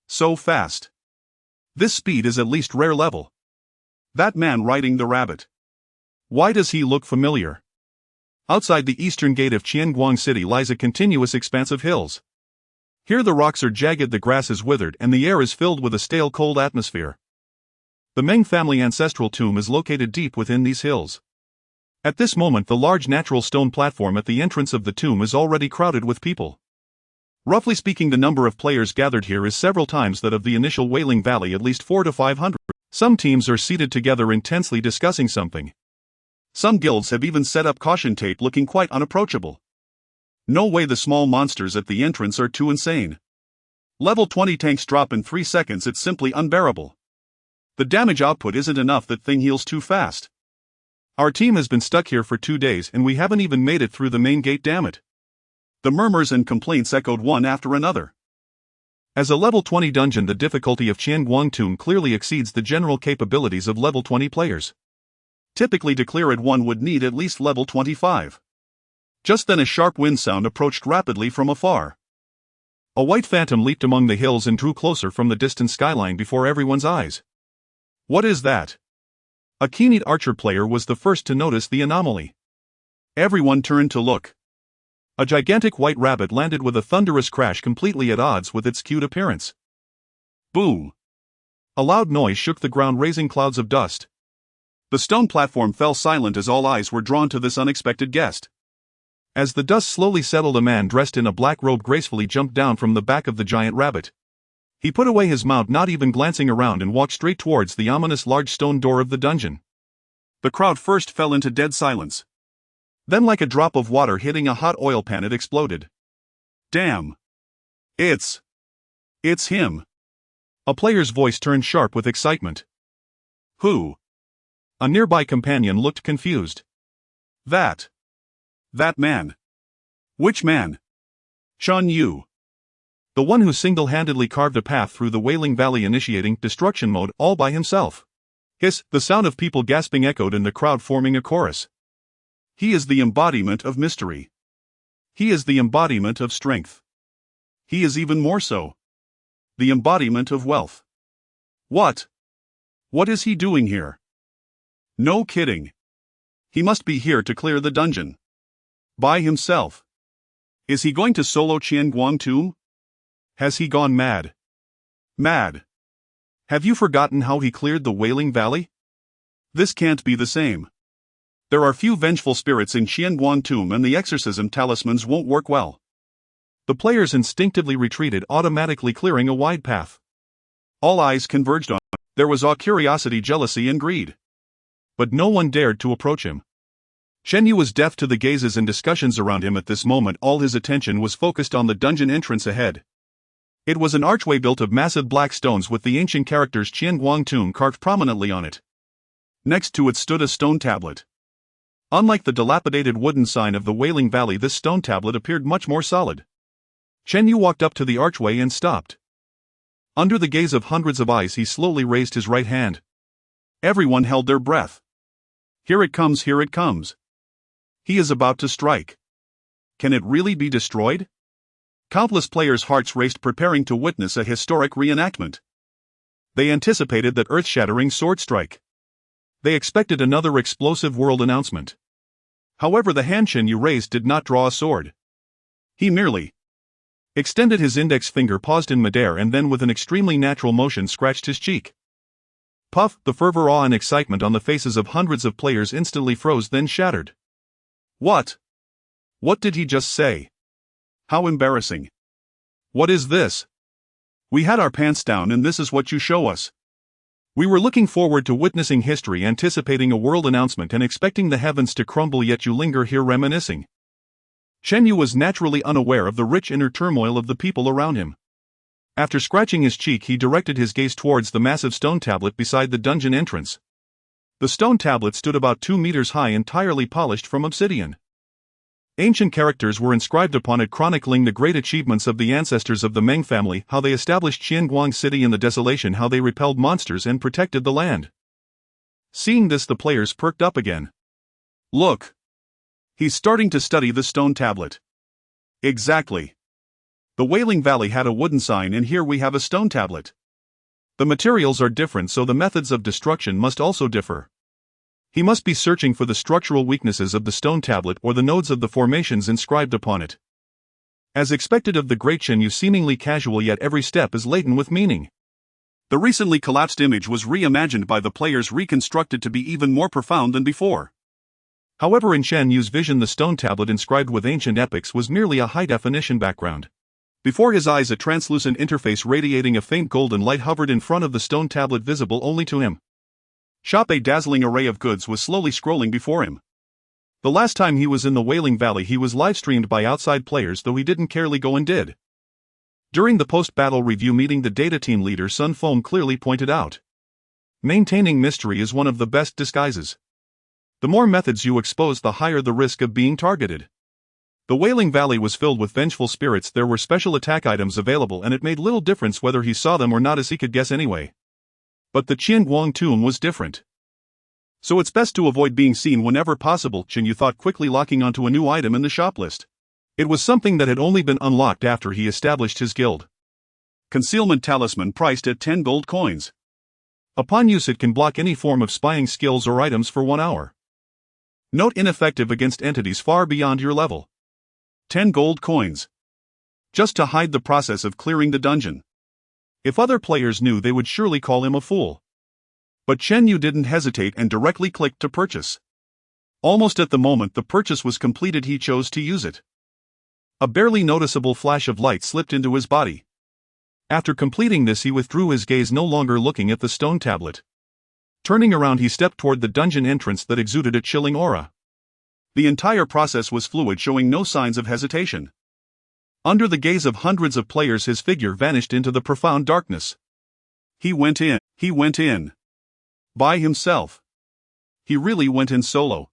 So fast. This speed is at least rare level. That man riding the rabbit. Why does he look familiar? Outside the eastern gate of Qianguang City lies a continuous expanse of hills. Here the rocks are jagged, the grass is withered, and the air is filled with a stale, cold atmosphere. The Meng family ancestral tomb is located deep within these hills. At this moment, the large natural stone platform at the entrance of the tomb is already crowded with people. Roughly speaking, the number of players gathered here is several times that of the initial Wailing Valley, at least 400 to 500. Some teams are seated together intensely discussing something. Some guilds have even set up caution tape, looking quite unapproachable. No way, the small monsters at the entrance are too insane. Level 20 tanks drop in 3 seconds, it's simply unbearable. The damage output isn't enough, that thing heals too fast. Our team has been stuck here for 2 days and we haven't even made it through the main gate, damn it. The murmurs and complaints echoed one after another. As a level 20 dungeon, the difficulty of Qianguang Tomb clearly exceeds the general capabilities of level 20 players. Typically, to clear it, one would need at least level 25. Just then a sharp wind sound approached rapidly from afar. A white phantom leaped among the hills and drew closer from the distant skyline before everyone's eyes. What is that? A keen-eyed archer player was the first to notice the anomaly. Everyone turned to look. A gigantic white rabbit landed with a thunderous crash, completely at odds with its cute appearance. Boom! A loud noise shook the ground, raising clouds of dust. The stone platform fell silent as all eyes were drawn to this unexpected guest. As the dust slowly settled, a man dressed in a black robe gracefully jumped down from the back of the giant rabbit. He put away his mount, not even glancing around, and walked straight towards the ominous large stone door of the dungeon. The crowd first fell into dead silence. Then, like a drop of water hitting a hot oil pan, it exploded. Damn! It's him! A player's voice turned sharp with excitement. Who? A nearby companion looked confused. That man. Which man? Shan Yu. The one who single-handedly carved a path through the Wailing Valley, initiating destruction mode all by himself. Hiss, the sound of people gasping echoed in the crowd, forming a chorus. He is the embodiment of mystery. He is the embodiment of strength. He is even more so. The embodiment of wealth. What is he doing here? No kidding. He must be here to clear the dungeon. By himself. Is he going to solo Qianguang Tomb? Has he gone mad? Mad. Have you forgotten how he cleared the Wailing Valley? This can't be the same. There are few vengeful spirits in Qianguang Tomb, and the exorcism talismans won't work well. The players instinctively retreated, automatically clearing a wide path. All eyes converged on him. There was awe, curiosity, jealousy, and greed. But no one dared to approach him. Shen Yu was deaf to the gazes and discussions around him at this moment. All his attention was focused on the dungeon entrance ahead. It was an archway built of massive black stones with the ancient characters Qianguang Tomb carved prominently on it. Next to it stood a stone tablet. Unlike the dilapidated wooden sign of the Wailing Valley, this stone tablet appeared much more solid. Shen Yu walked up to the archway and stopped. Under the gaze of hundreds of eyes, he slowly raised his right hand. Everyone held their breath. Here it comes, here it comes. He is about to strike. Can it really be destroyed? Countless players' hearts raced, preparing to witness a historic reenactment. They anticipated that earth-shattering sword strike. They expected another explosive world announcement. However, the hand Shen Yu raised did not draw a sword. He merely extended his index finger, paused in midair, and then with an extremely natural motion scratched his cheek. Puff! The fervor, awe, and excitement on the faces of hundreds of players instantly froze, then shattered. What? What did he just say? How embarrassing. What is this? We had our pants down and this is what you show us. We were looking forward to witnessing history, anticipating a world announcement and expecting the heavens to crumble, yet you linger here reminiscing. Shen Yu was naturally unaware of the rich inner turmoil of the people around him. After scratching his cheek, he directed his gaze towards the massive stone tablet beside the dungeon entrance. The stone tablet stood about 2 meters high, entirely polished from obsidian. Ancient characters were inscribed upon it, chronicling the great achievements of the ancestors of the Meng family, how they established Qianguang City in the desolation, how they repelled monsters and protected the land. Seeing this, the players perked up again. Look! He's starting to study the stone tablet. Exactly. The Wailing Valley had a wooden sign, and here we have a stone tablet. The materials are different, so the methods of destruction must also differ. He must be searching for the structural weaknesses of the stone tablet or the nodes of the formations inscribed upon it. As expected of the great Shen Yu, seemingly casual, yet every step is laden with meaning. The recently collapsed image was reimagined by the players, reconstructed to be even more profound than before. However, in Shen Yu's vision, the stone tablet inscribed with ancient epics was merely a high-definition background. Before his eyes, a translucent interface radiating a faint golden light hovered in front of the stone tablet, visible only to him. A dazzling array of goods was slowly scrolling before him. The last time he was in the Wailing Valley, he was live-streamed by outside players, though he didn't carefully go and did. During the post-battle review meeting, the data team leader Sun Feng clearly pointed out. Maintaining mystery is one of the best disguises. The more methods you expose, the higher the risk of being targeted. The Wailing Valley was filled with vengeful spirits. There were special attack items available, and it made little difference whether he saw them or not, as he could guess anyway. But the Qianguang Tomb was different. So it's best to avoid being seen whenever possible, Shen Yu thought, quickly locking onto a new item in the shop list. It was something that had only been unlocked after he established his guild. Concealment talisman priced at 10 gold coins. Upon use, it can block any form of spying skills or items for 1 hour. Note: ineffective against entities far beyond your level. 10 gold coins. Just to hide the process of clearing the dungeon. If other players knew, they would surely call him a fool. But Shen Yu didn't hesitate and directly clicked to purchase. Almost at the moment the purchase was completed, he chose to use it. A barely noticeable flash of light slipped into his body. After completing this, he withdrew his gaze, no longer looking at the stone tablet. Turning around, he stepped toward the dungeon entrance that exuded a chilling aura. The entire process was fluid, showing no signs of hesitation. Under the gaze of hundreds of players, his figure vanished into the profound darkness. He went in. By himself. He really went in solo.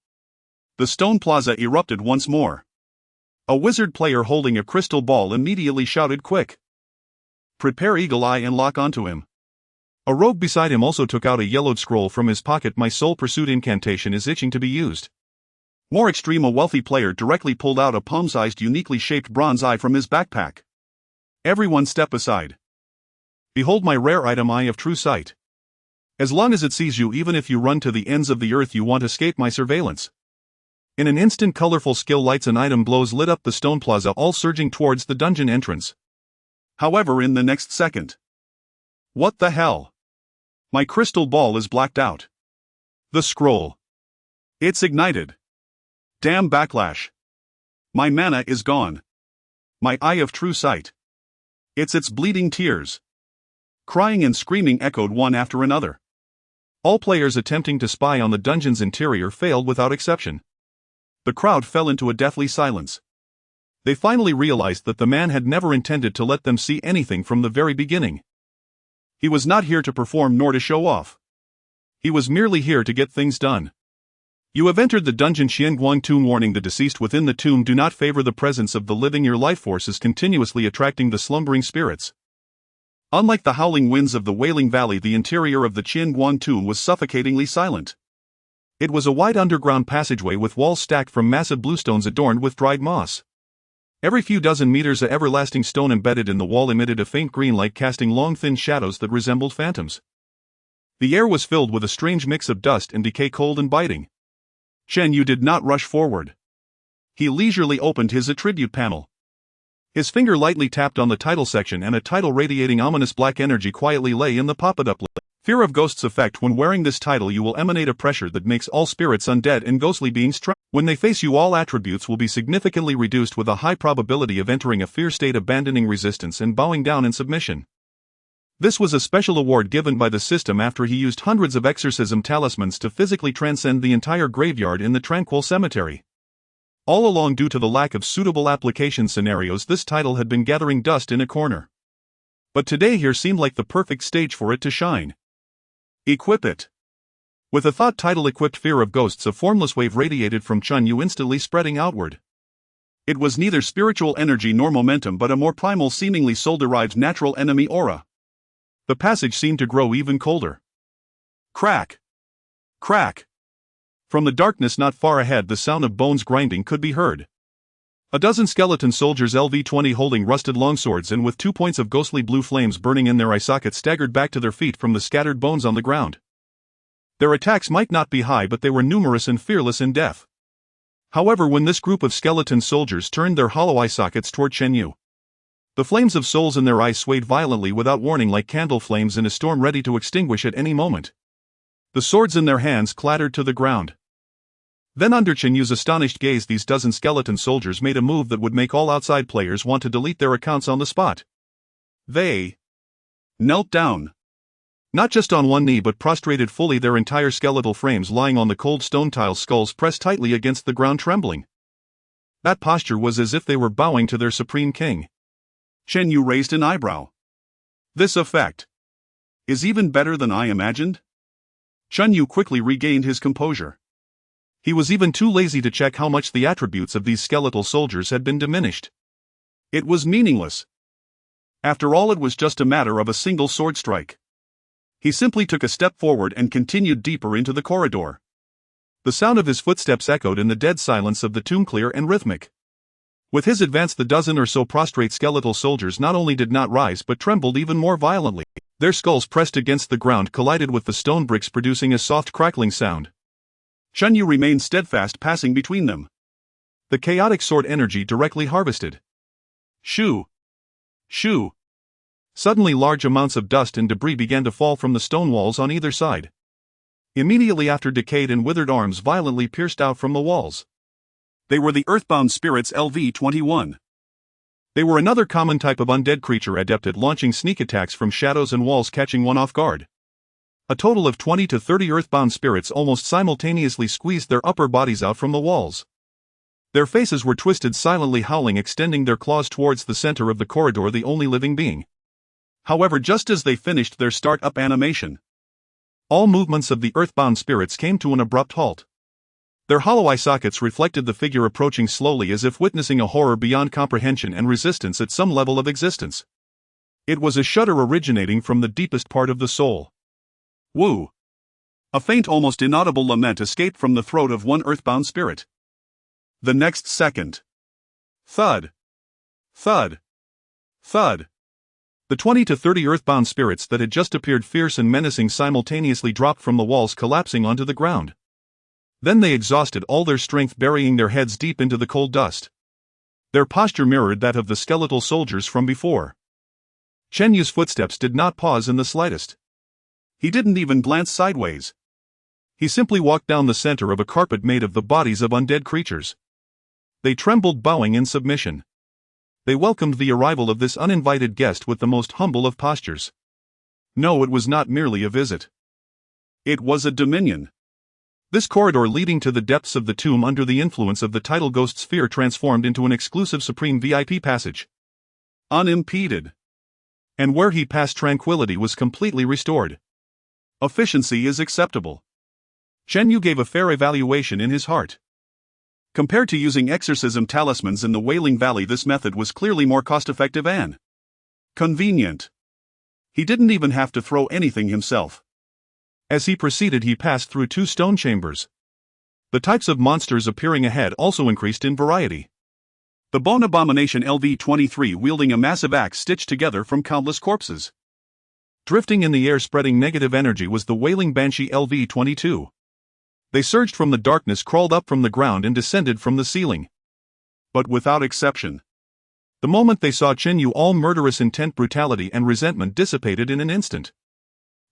The stone plaza erupted once more. A wizard player holding a crystal ball immediately shouted, "Quick! Prepare Eagle Eye and lock onto him." A rogue beside him also took out a yellowed scroll from his pocket. "My soul pursuit incantation is itching to be used." More extreme, a wealthy player directly pulled out a palm-sized, uniquely shaped bronze eye from his backpack. "Everyone step aside. Behold my rare item, Eye of True Sight. As long as it sees you, even if you run to the ends of the earth, you won't escape my surveillance." In an instant, colorful skill lights and item blows lit up the stone plaza, all surging towards the dungeon entrance. However, in the next second, what the hell? My crystal ball is blacked out. The scroll. It's ignited. Damn backlash. My mana is gone. My Eye of True Sight. Its bleeding tears. Crying and screaming echoed one after another. All players attempting to spy on the dungeon's interior failed without exception. The crowd fell into a deathly silence. They finally realized that the man had never intended to let them see anything from the very beginning. He was not here to perform nor to show off. He was merely here to get things done. You have entered the dungeon Xianguang tomb. Warning: the deceased within the tomb do not favor the presence of the living. Your life force is continuously attracting the slumbering spirits. Unlike the howling winds of the Wailing Valley, the interior of the Qianguang tomb was suffocatingly silent. It was a wide underground passageway with walls stacked from massive bluestones adorned with dried moss. Every few dozen meters, a everlasting stone embedded in the wall emitted a faint green light, casting long thin shadows that resembled phantoms. The air was filled with a strange mix of dust and decay, cold and biting. Chen Yu did not rush forward. He leisurely opened his attribute panel. His finger lightly tapped on the title section, and a title radiating ominous black energy quietly lay in the pop-it-up list. Fear of Ghosts effect: when wearing this title, you will emanate a pressure that makes all spirits, undead and ghostly beings tremble. When they face you, all attributes will be significantly reduced, with a high probability of entering a fear state, abandoning resistance and bowing down in submission. This was a special award given by the system after he used hundreds of exorcism talismans to physically transcend the entire graveyard in the Tranquil Cemetery. All along, due to the lack of suitable application scenarios, this title had been gathering dust in a corner. But today here seemed like the perfect stage for it to shine. Equip it. With a thought title equipped, Fear of Ghosts, a formless wave radiated from Chun Yu, instantly spreading outward. It was neither spiritual energy nor momentum, but a more primal, seemingly soul-derived natural enemy aura. The passage seemed to grow even colder. Crack! Crack! From the darkness not far ahead, the sound of bones grinding could be heard. A dozen skeleton soldiers, LV-20, holding rusted longswords and with 2 points of ghostly blue flames burning in their eye sockets, staggered back to their feet from the scattered bones on the ground. Their attacks might not be high, but they were numerous and fearless in death. However, when this group of skeleton soldiers turned their hollow eye sockets toward Chen Yu, the flames of souls in their eyes swayed violently without warning, like candle flames in a storm ready to extinguish at any moment. The swords in their hands clattered to the ground. Then, under Chen Yu's astonished gaze, these dozen skeleton soldiers made a move that would make all outside players want to delete their accounts on the spot. They knelt down. Not just on one knee, but prostrated fully, their entire skeletal frames lying on the cold stone tiles, skulls pressed tightly against the ground, trembling. That posture was as if they were bowing to their supreme king. Chen Yu raised an eyebrow. This effect is even better than I imagined. Chen Yu quickly regained his composure. He was even too lazy to check how much the attributes of these skeletal soldiers had been diminished. It was meaningless. After all, it was just a matter of a single sword strike. He simply took a step forward and continued deeper into the corridor. The sound of his footsteps echoed in the dead silence of the tomb, clear and rhythmic. With his advance, the dozen or so prostrate skeletal soldiers not only did not rise, but trembled even more violently. Their skulls pressed against the ground collided with the stone bricks, producing a soft crackling sound. Chen Yu remained steadfast, passing between them. The chaotic sword energy directly harvested. Shoo! Shoo! Suddenly, large amounts of dust and debris began to fall from the stone walls on either side. Immediately after, decayed and withered arms violently pierced out from the walls. They were the earthbound spirits LV-21. They were another common type of undead creature adept at launching sneak attacks from shadows and walls, catching one off guard. A total of 20 to 30 earthbound spirits almost simultaneously squeezed their upper bodies out from the walls. Their faces were twisted, silently howling, extending their claws towards the center of the corridor, the only living being. However, just as they finished their start-up animation, all movements of the earthbound spirits came to an abrupt halt. Their hollow eye sockets reflected the figure approaching slowly, as if witnessing a horror beyond comprehension and resistance at some level of existence. It was a shudder originating from the deepest part of the soul. Woo! A faint, almost inaudible lament escaped from the throat of one earthbound spirit. The next second. Thud! Thud! Thud! The 20 to 30 earthbound spirits that had just appeared fierce and menacing simultaneously dropped from the walls, collapsing onto the ground. Then they exhausted all their strength, burying their heads deep into the cold dust. Their posture mirrored that of the skeletal soldiers from before. Chen Yu's footsteps did not pause in the slightest. He didn't even glance sideways. He simply walked down the center of a carpet made of the bodies of undead creatures. They trembled, bowing in submission. They welcomed the arrival of this uninvited guest with the most humble of postures. No, it was not merely a visit. It was a dominion. This corridor leading to the depths of the tomb, under the influence of the tidal ghost sphere, transformed into an exclusive supreme VIP passage. Unimpeded. And where he passed, tranquility was completely restored. Efficiency is acceptable. Chen Yu gave a fair evaluation in his heart. Compared to using exorcism talismans in the Wailing Valley, this method was clearly more cost-effective and convenient. He didn't even have to throw anything himself. As he proceeded, he passed through 2 stone chambers. The types of monsters appearing ahead also increased in variety. The bone abomination LV-23, wielding a massive axe stitched together from countless corpses. Drifting in the air, spreading negative energy, was the wailing banshee LV-22. They surged from the darkness, crawled up from the ground, and descended from the ceiling. But without exception, the moment they saw Chen Yu, all murderous intent, brutality, and resentment dissipated in an instant.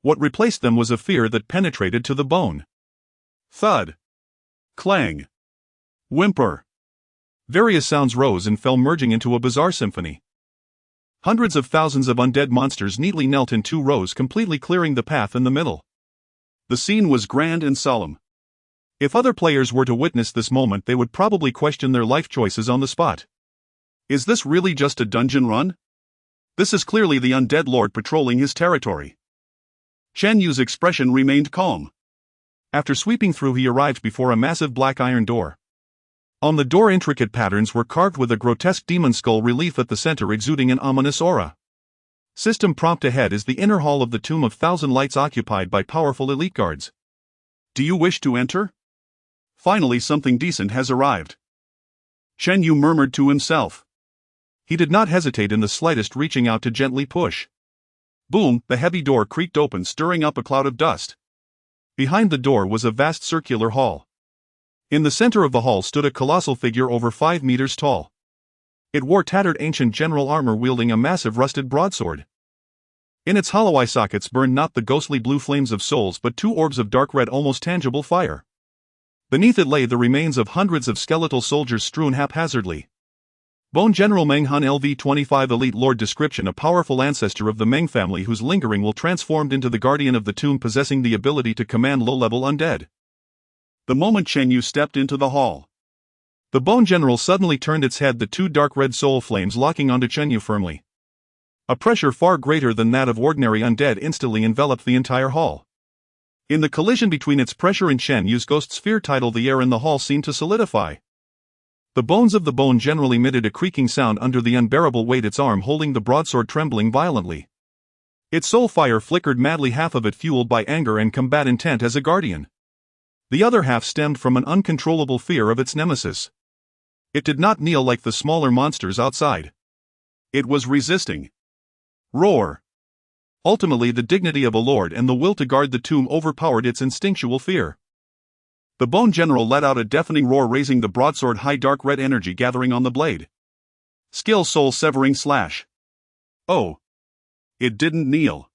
What replaced them was a fear that penetrated to the bone. Thud. Clang. Whimper. Various sounds rose and fell, merging into a bizarre symphony. Hundreds of thousands of undead monsters neatly knelt in 2 rows, completely clearing the path in the middle. The scene was grand and solemn. If other players were to witness this moment, they would probably question their life choices on the spot. Is this really just a dungeon run? This is clearly the undead lord patrolling his territory. Chen Yu's expression remained calm. After sweeping through, he arrived before a massive black iron door. On the door, intricate patterns were carved, with a grotesque demon skull relief at the center exuding an ominous aura. System prompt: ahead is the inner hall of the Tomb of Thousand Lights, occupied by powerful elite guards. Do you wish to enter? Finally, something decent has arrived. Chen Yu murmured to himself. He did not hesitate in the slightest, reaching out to gently push. Boom! The heavy door creaked open, stirring up a cloud of dust. Behind the door was a vast circular hall. In the center of the hall stood a colossal figure over 5 meters tall. It wore tattered ancient general armor, wielding a massive rusted broadsword. In its hollow eye sockets burned not the ghostly blue flames of souls, but 2 orbs of dark red, almost tangible fire. Beneath it lay the remains of hundreds of skeletal soldiers strewn haphazardly. Bone General Meng Han LV-25 Elite Lord. Description: a powerful ancestor of the Meng family whose lingering will transformed into the guardian of the tomb, possessing the ability to command low-level undead. The moment Chen Yu stepped into the hall, the Bone General suddenly turned its head, the 2 dark red soul flames locking onto Chen Yu firmly. A pressure far greater than that of ordinary undead instantly enveloped the entire hall. In the collision between its pressure and Chen Yu's ghost sphere tidal, the air in the hall seemed to solidify. The bones of the Bone General emitted a creaking sound under the unbearable weight, its arm holding the broadsword trembling violently. Its soul fire flickered madly, half of it fueled by anger and combat intent as a guardian. The other half stemmed from an uncontrollable fear of its nemesis. It did not kneel like the smaller monsters outside. It was resisting. Roar. Ultimately, the dignity of a lord and the will to guard the tomb overpowered its instinctual fear. The Bone General let out a deafening roar, raising the broadsword high, dark red energy gathering on the blade. Skill: soul severing slash. Oh. It didn't kneel.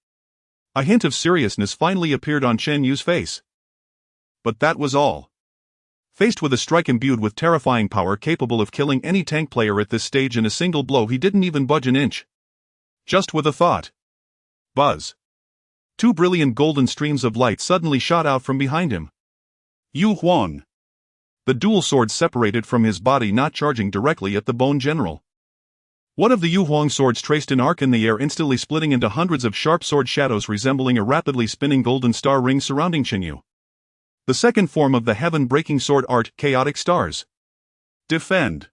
A hint of seriousness finally appeared on Chen Yu's face. But that was all. Faced with a strike imbued with terrifying power capable of killing any tank player at this stage in a single blow, he didn't even budge an inch. Just with a thought. Buzz. Two brilliant golden streams of light suddenly shot out from behind him. Yu Huang. The dual sword separated from his body, not charging directly at the Bone General. One of the Yu Huang swords traced an arc in the air, instantly splitting into hundreds of sharp sword shadows resembling a rapidly spinning golden star ring surrounding Chenyu. The second form of the heaven-breaking sword art, chaotic stars. Defend.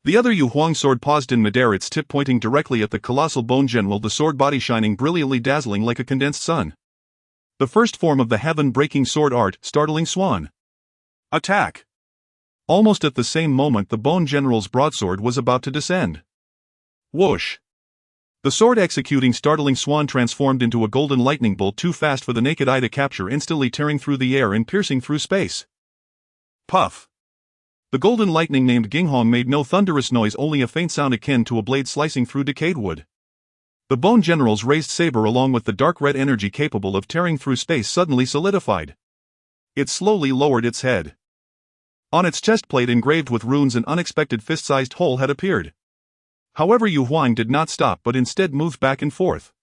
The other Yu Huang sword paused in midair, its tip pointing directly at the colossal Bone General, the sword body shining brilliantly, dazzling like a condensed sun. The first form of the heaven-breaking sword art, startling swan. Attack. Almost at the same moment, the Bone General's broadsword was about to descend. Whoosh. The sword executing startling swan transformed into a golden lightning bolt too fast for the naked eye to capture, instantly tearing through the air and piercing through space. Puff. The golden lightning named Ginghong made no thunderous noise, only a faint sound akin to a blade slicing through decayed wood. The Bone General's raised saber, along with the dark red energy capable of tearing through space, suddenly solidified. It slowly lowered its head. On its chest plate engraved with runes, an unexpected fist-sized hole had appeared. However, Yu Huang did not stop but instead moved back and forth.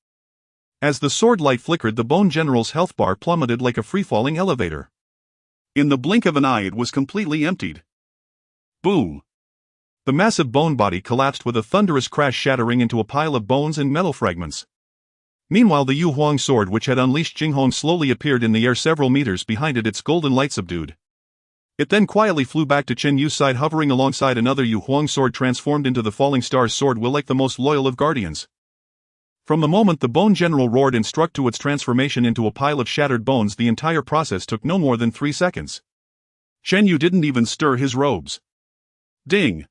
As the sword light flickered, the Bone General's health bar plummeted like a free-falling elevator. In the blink of an eye, it was completely emptied. Boom! The massive bone body collapsed with a thunderous crash, shattering into a pile of bones and metal fragments. Meanwhile, the Yu Huang sword, which had unleashed Jinghong, slowly appeared in the air several meters behind it, its golden light subdued. It then quietly flew back to Chen Yu's side, hovering alongside another Yu Huang sword transformed into the Falling Star's sword will, like the most loyal of guardians. From the moment the Bone General roared and struck to its transformation into a pile of shattered bones, the entire process took no more than 3 seconds. Chen Yu didn't even stir his robes. Ding!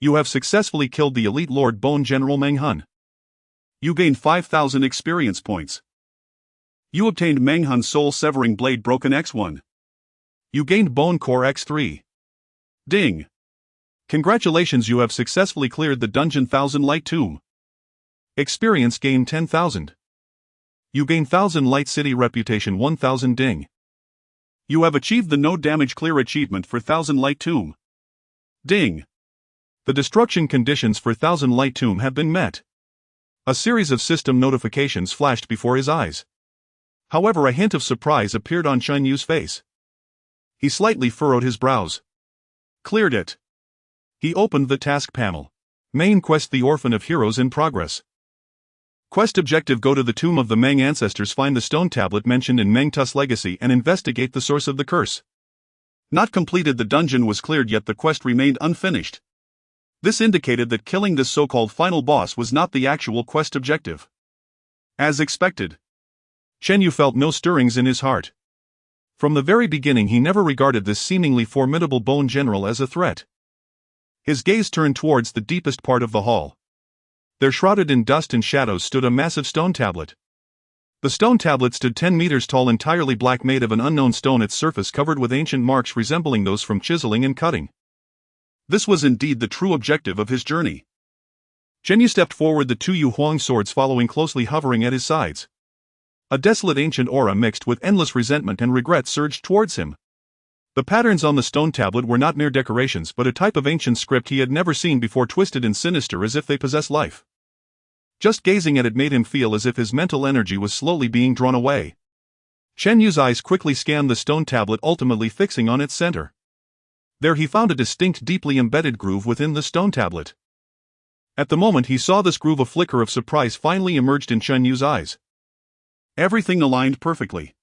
You have successfully killed the elite Lord Bone General Meng Hun. You gained 5,000 experience points. You obtained Meng Hun's soul-severing blade broken X1. You gained Bone Core X3. Ding! Congratulations, you have successfully cleared the dungeon 1000 Light Tomb. Experience gain 10,000. You gain 1000 Light City reputation 1000. Ding! You have achieved the No Damage Clear achievement for 1000 Light Tomb. Ding! The destruction conditions for 1000 Light Tomb have been met. A series of system notifications flashed before his eyes. However, a hint of surprise appeared on Chen Yu's face. He slightly furrowed his brows. Cleared it. He opened the task panel. Main quest: The Orphan of Heroes in progress. Quest objective: go to the tomb of the Meng ancestors, find the stone tablet mentioned in Meng Tu's legacy, and investigate the source of the curse. Not completed. The dungeon was cleared, yet the quest remained unfinished. This indicated that killing this so-called final boss was not the actual quest objective. As expected, Chen Yu felt no stirrings in his heart. From the very beginning, he never regarded this seemingly formidable Bone General as a threat. His gaze turned towards the deepest part of the hall. There, shrouded in dust and shadows, stood a massive stone tablet. The stone tablet stood 10 meters tall, entirely black, made of an unknown stone, its surface covered with ancient marks resembling those from chiseling and cutting. This was indeed the true objective of his journey. Chen Yu stepped forward, the 2 Yu Huang swords following closely, hovering at his sides. A desolate ancient aura mixed with endless resentment and regret surged towards him. The patterns on the stone tablet were not mere decorations, but a type of ancient script he had never seen before, twisted and sinister as if they possessed life. Just gazing at it made him feel as if his mental energy was slowly being drawn away. Chen Yu's eyes quickly scanned the stone tablet, ultimately fixing on its center. There he found a distinct, deeply embedded groove within the stone tablet. At the moment he saw this groove, a flicker of surprise finally emerged in Chen Yu's eyes. Everything aligned perfectly.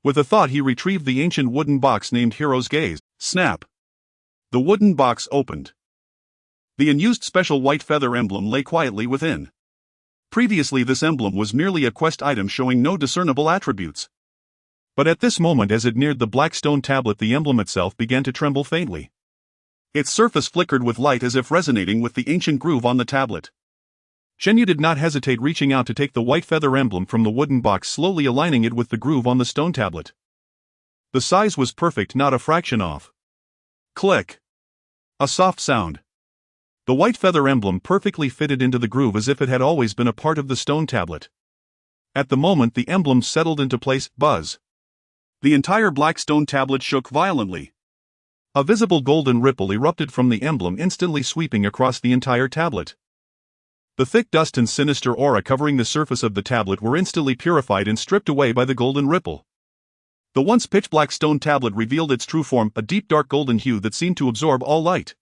With a thought, he retrieved the ancient wooden box named Hero's Gaze. Snap! The wooden box opened. The unused special white feather emblem lay quietly within. Previously, this emblem was merely a quest item showing no discernible attributes. But at this moment, as it neared the black stone tablet, the emblem itself began to tremble faintly. Its surface flickered with light, as if resonating with the ancient groove on the tablet. Chen Yu did not hesitate, reaching out to take the white feather emblem from the wooden box, slowly aligning it with the groove on the stone tablet. The size was perfect, not a fraction off. Click! A soft sound. The white feather emblem perfectly fitted into the groove as if it had always been a part of the stone tablet. At the moment the emblem settled into place. Buzz! The entire black stone tablet shook violently. A visible golden ripple erupted from the emblem, instantly sweeping across the entire tablet. The thick dust and sinister aura covering the surface of the tablet were instantly purified and stripped away by the golden ripple. The once pitch-black stone tablet revealed its true form, a deep dark golden hue that seemed to absorb all light.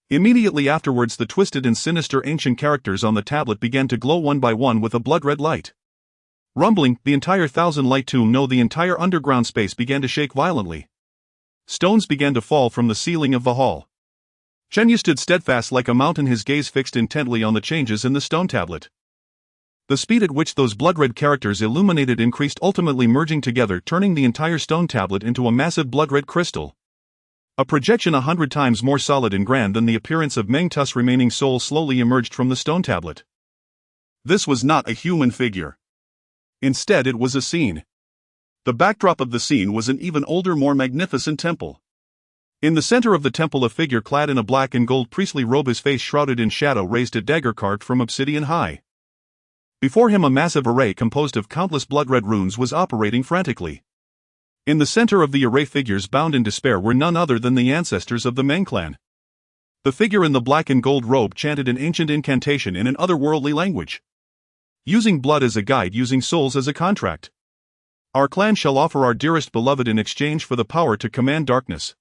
Immediately afterwards, the twisted and sinister ancient characters on the tablet began to glow one by one with a blood-red light. Rumbling, the entire thousand-light tomb, no, the entire underground space began to shake violently. Stones began to fall from the ceiling of the hall. Chen Yu stood steadfast like a mountain, his gaze fixed intently on the changes in the stone tablet. The speed at which those blood-red characters illuminated increased, ultimately merging together, turning the entire stone tablet into a massive blood-red crystal. A projection 100 times more solid and grand than the appearance of Meng Tu's remaining soul slowly emerged from the stone tablet. This was not a human figure. Instead, it was a scene. The backdrop of the scene was an even older, more magnificent temple. In the center of the temple, a figure clad in a black and gold priestly robe, his face shrouded in shadow, raised a dagger carved from obsidian high. Before him, a massive array composed of countless blood-red runes was operating frantically. In the center of the array, figures bound in despair were none other than the ancestors of the Meng clan. The figure in the black and gold robe chanted an ancient incantation in an otherworldly language. Using blood as a guide, using souls as a contract. Our clan shall offer our dearest beloved in exchange for the power to command darkness.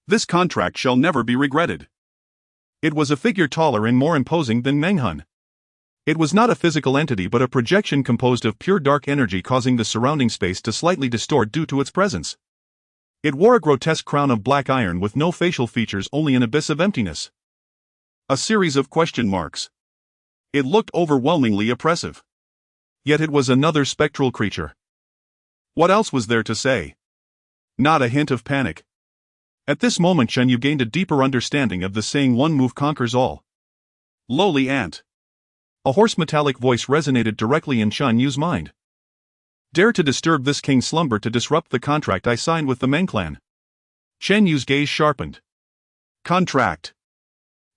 This contract shall never be regretted. It was a figure taller and more imposing than Meng Hun. It was not a physical entity but a projection composed of pure dark energy, causing the surrounding space to slightly distort due to its presence. It wore a grotesque crown of black iron with no facial features, only an abyss of emptiness. A series of question marks. It looked overwhelmingly oppressive. Yet it was another spectral creature. What else was there to say? Not a hint of panic. At this moment, Chen Yu gained a deeper understanding of the saying, one move conquers all. Lowly ant. A hoarse metallic voice resonated directly in Chen Yu's mind. Dare to disturb this king's slumber, to disrupt the contract I signed with the Meng clan. Chen Yu's gaze sharpened. Contract.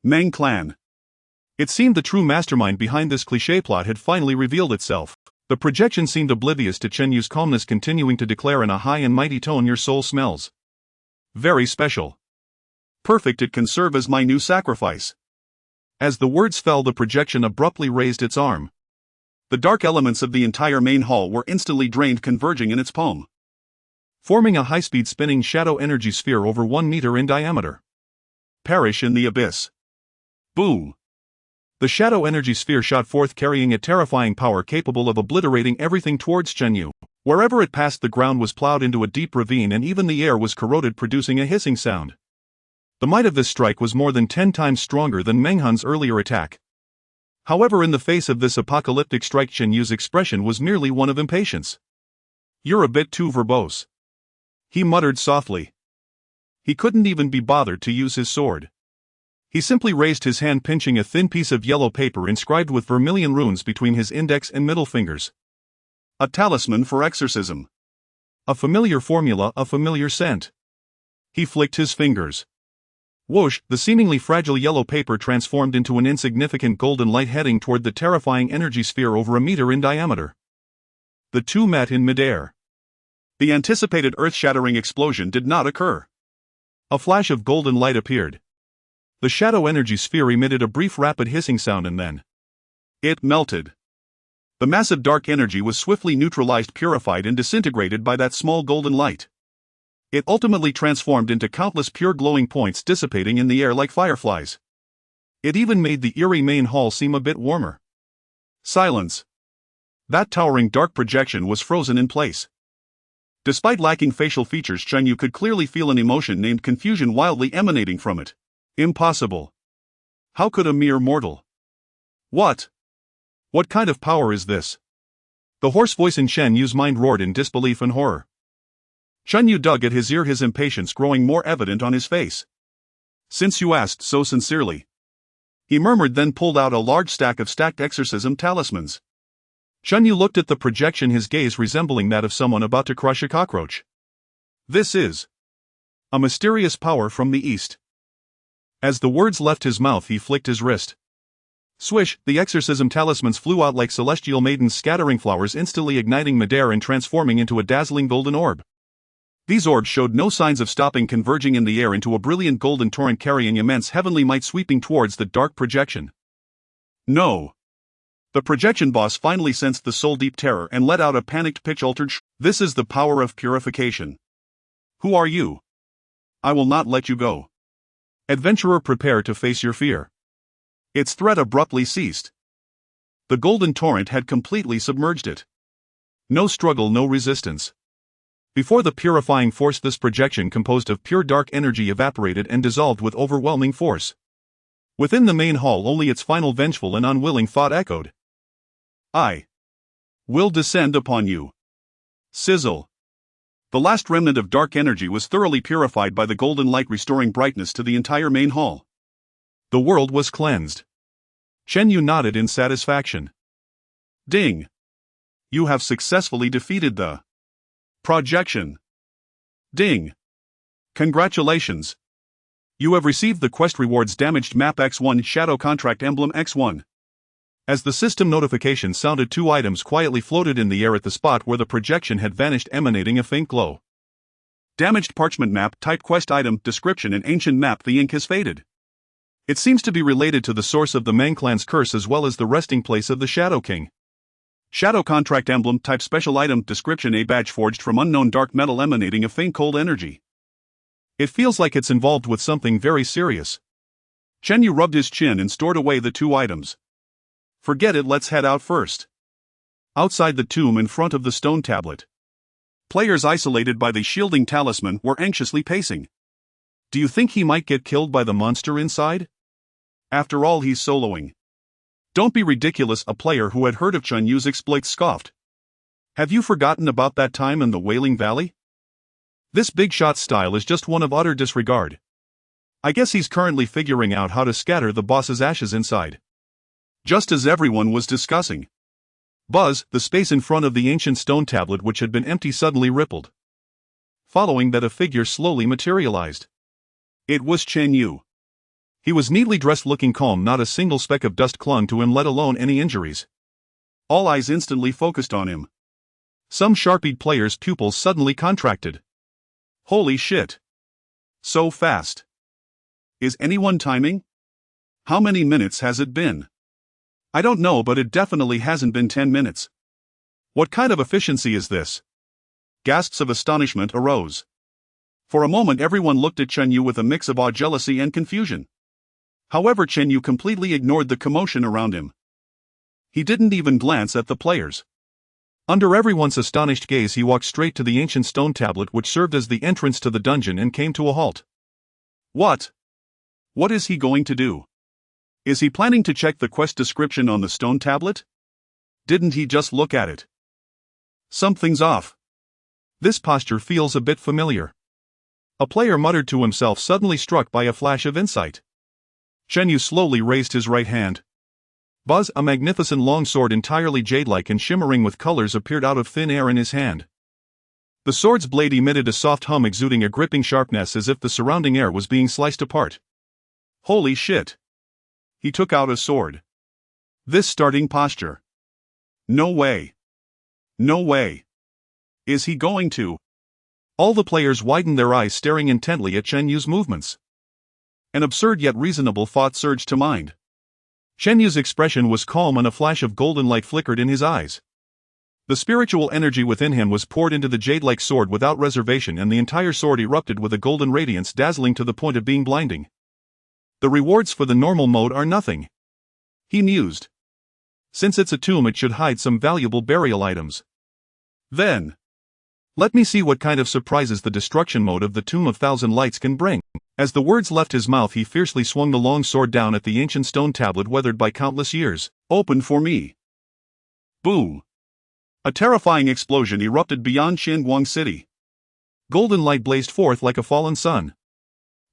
Meng clan. It seemed the true mastermind behind this cliché plot had finally revealed itself. The projection seemed oblivious to Chen Yu's calmness, continuing to declare in a high and mighty tone, your soul smells very special. Perfect, it can serve as my new sacrifice. As the words fell, the projection abruptly raised its arm. The dark elements of the entire main hall were instantly drained, converging in its palm, forming a high-speed spinning shadow energy sphere over 1 meter in diameter. Perish in the abyss. Boom! The shadow energy sphere shot forth, carrying a terrifying power capable of obliterating everything towards Chen Yu. Wherever it passed, the ground was plowed into a deep ravine and even the air was corroded, producing a hissing sound. The might of this strike was more than 10 times stronger than Meng Hun's earlier attack. However, in the face of this apocalyptic strike, Chen Yu's expression was merely one of impatience. You're a bit too verbose, he muttered softly. He couldn't even be bothered to use his sword. He simply raised his hand, pinching a thin piece of yellow paper inscribed with vermilion runes between his index and middle fingers. A talisman for exorcism. A familiar formula, a familiar scent. He flicked his fingers. Whoosh, the seemingly fragile yellow paper transformed into an insignificant golden light heading toward the terrifying energy sphere over 1 meter in diameter. The two met in midair. The anticipated earth-shattering explosion did not occur. A flash of golden light appeared. The shadow energy sphere emitted a brief rapid hissing sound and then it melted. The massive dark energy was swiftly neutralized, purified and disintegrated by that small golden light. It ultimately transformed into countless pure glowing points, dissipating in the air like fireflies. It even made the eerie main hall seem a bit warmer. Silence. That towering dark projection was frozen in place. Despite lacking facial features, Chen Yu could clearly feel an emotion named confusion wildly emanating from it. Impossible. How could a mere mortal? What kind of power is this? The hoarse voice in Chen Yu's mind roared in disbelief and horror. Chen Yu dug at his ear, his impatience growing more evident on his face. Since you asked so sincerely, he murmured, then pulled out a large stack of stacked exorcism talismans. Chen Yu looked at the projection, his gaze resembling that of someone about to crush a cockroach. This is a mysterious power from the east. As the words left his mouth, he flicked his wrist. Swish, the exorcism talismans flew out like celestial maidens scattering flowers, instantly igniting midair and transforming into a dazzling golden orb. These orbs showed no signs of stopping, converging in the air into a brilliant golden torrent carrying immense heavenly might sweeping towards the dark projection. No. The projection boss finally sensed the soul-deep terror and let out a panicked pitch-altered This is the power of purification. Who are you? I will not let you go. Adventurer, prepare to face your fear. Its threat abruptly ceased. The golden torrent had completely submerged it. No struggle, no resistance. Before the purifying force, this projection composed of pure dark energy evaporated and dissolved with overwhelming force. Within the main hall, only its final vengeful and unwilling thought echoed. I will descend upon you. Sizzle. The last remnant of dark energy was thoroughly purified by the golden light, restoring brightness to the entire main hall. The world was cleansed. Chen Yu nodded in satisfaction. Ding. You have successfully defeated the projection. Ding. Congratulations. You have received the quest rewards Damaged Map X1 Shadow Contract Emblem X1. As the system notification sounded, 2 items quietly floated in the air at the spot where the projection had vanished, emanating a faint glow. Damaged Parchment Map, Type Quest Item, Description: An ancient map, the ink has faded. It seems to be related to the source of the Mang clan's curse as well as the resting place of the Shadow King. Shadow Contract Emblem, Type Special Item, Description: A badge forged from unknown dark metal emanating a faint cold energy. It feels like it's involved with something very serious. Chen Yu rubbed his chin and stored away the 2 items. Forget it, let's head out first. Outside the tomb in front of the stone tablet, players isolated by the shielding talisman were anxiously pacing. Do you think he might get killed by the monster inside? After all, he's soloing. Don't be ridiculous, a player who had heard of Chen Yu's exploits scoffed. Have you forgotten about that time in the Wailing Valley? This big shot style is just one of utter disregard. I guess he's currently figuring out how to scatter the boss's ashes inside. Just as everyone was discussing, buzz, the space in front of the ancient stone tablet which had been empty suddenly rippled. Following that, a figure slowly materialized. It was Chen Yu. He was neatly dressed, looking calm, not a single speck of dust clung to him, let alone any injuries. All eyes instantly focused on him. Some sharp-eyed players' pupils suddenly contracted. Holy shit. So fast. Is anyone timing? How many minutes has it been? I don't know, but it definitely hasn't been 10 minutes. What kind of efficiency is this? Gasps of astonishment arose. For a moment everyone looked at Chen Yu with a mix of awe, jealousy and confusion. However, Chen Yu completely ignored the commotion around him. He didn't even glance at the players. Under everyone's astonished gaze, he walked straight to the ancient stone tablet which served as the entrance to the dungeon and came to a halt. What? What is he going to do? Is he planning to check the quest description on the stone tablet? Didn't he just look at it? Something's off. This posture feels a bit familiar. A player muttered to himself, suddenly struck by a flash of insight. Chen Yu slowly raised his right hand. Buzz, a magnificent long sword entirely jade-like and shimmering with colors, appeared out of thin air in his hand. The sword's blade emitted a soft hum, exuding a gripping sharpness as if the surrounding air was being sliced apart. Holy shit! He took out a sword. This starting posture. No way. No way. Is he going to? All the players widened their eyes, staring intently at Chen Yu's movements. An absurd yet reasonable thought surged to mind. Chen Yu's expression was calm and a flash of golden light flickered in his eyes. The spiritual energy within him was poured into the jade-like sword without reservation, and the entire sword erupted with a golden radiance dazzling to the point of being blinding. The rewards for the normal mode are nothing, he mused. Since it's a tomb, it should hide some valuable burial items. Then, let me see what kind of surprises the destruction mode of the Tomb of Thousand Lights can bring. As the words left his mouth, he fiercely swung the long sword down at the ancient stone tablet weathered by countless years. Open for me. Boom. A terrifying explosion erupted beyond Xinguang City. Golden light blazed forth like a fallen sun.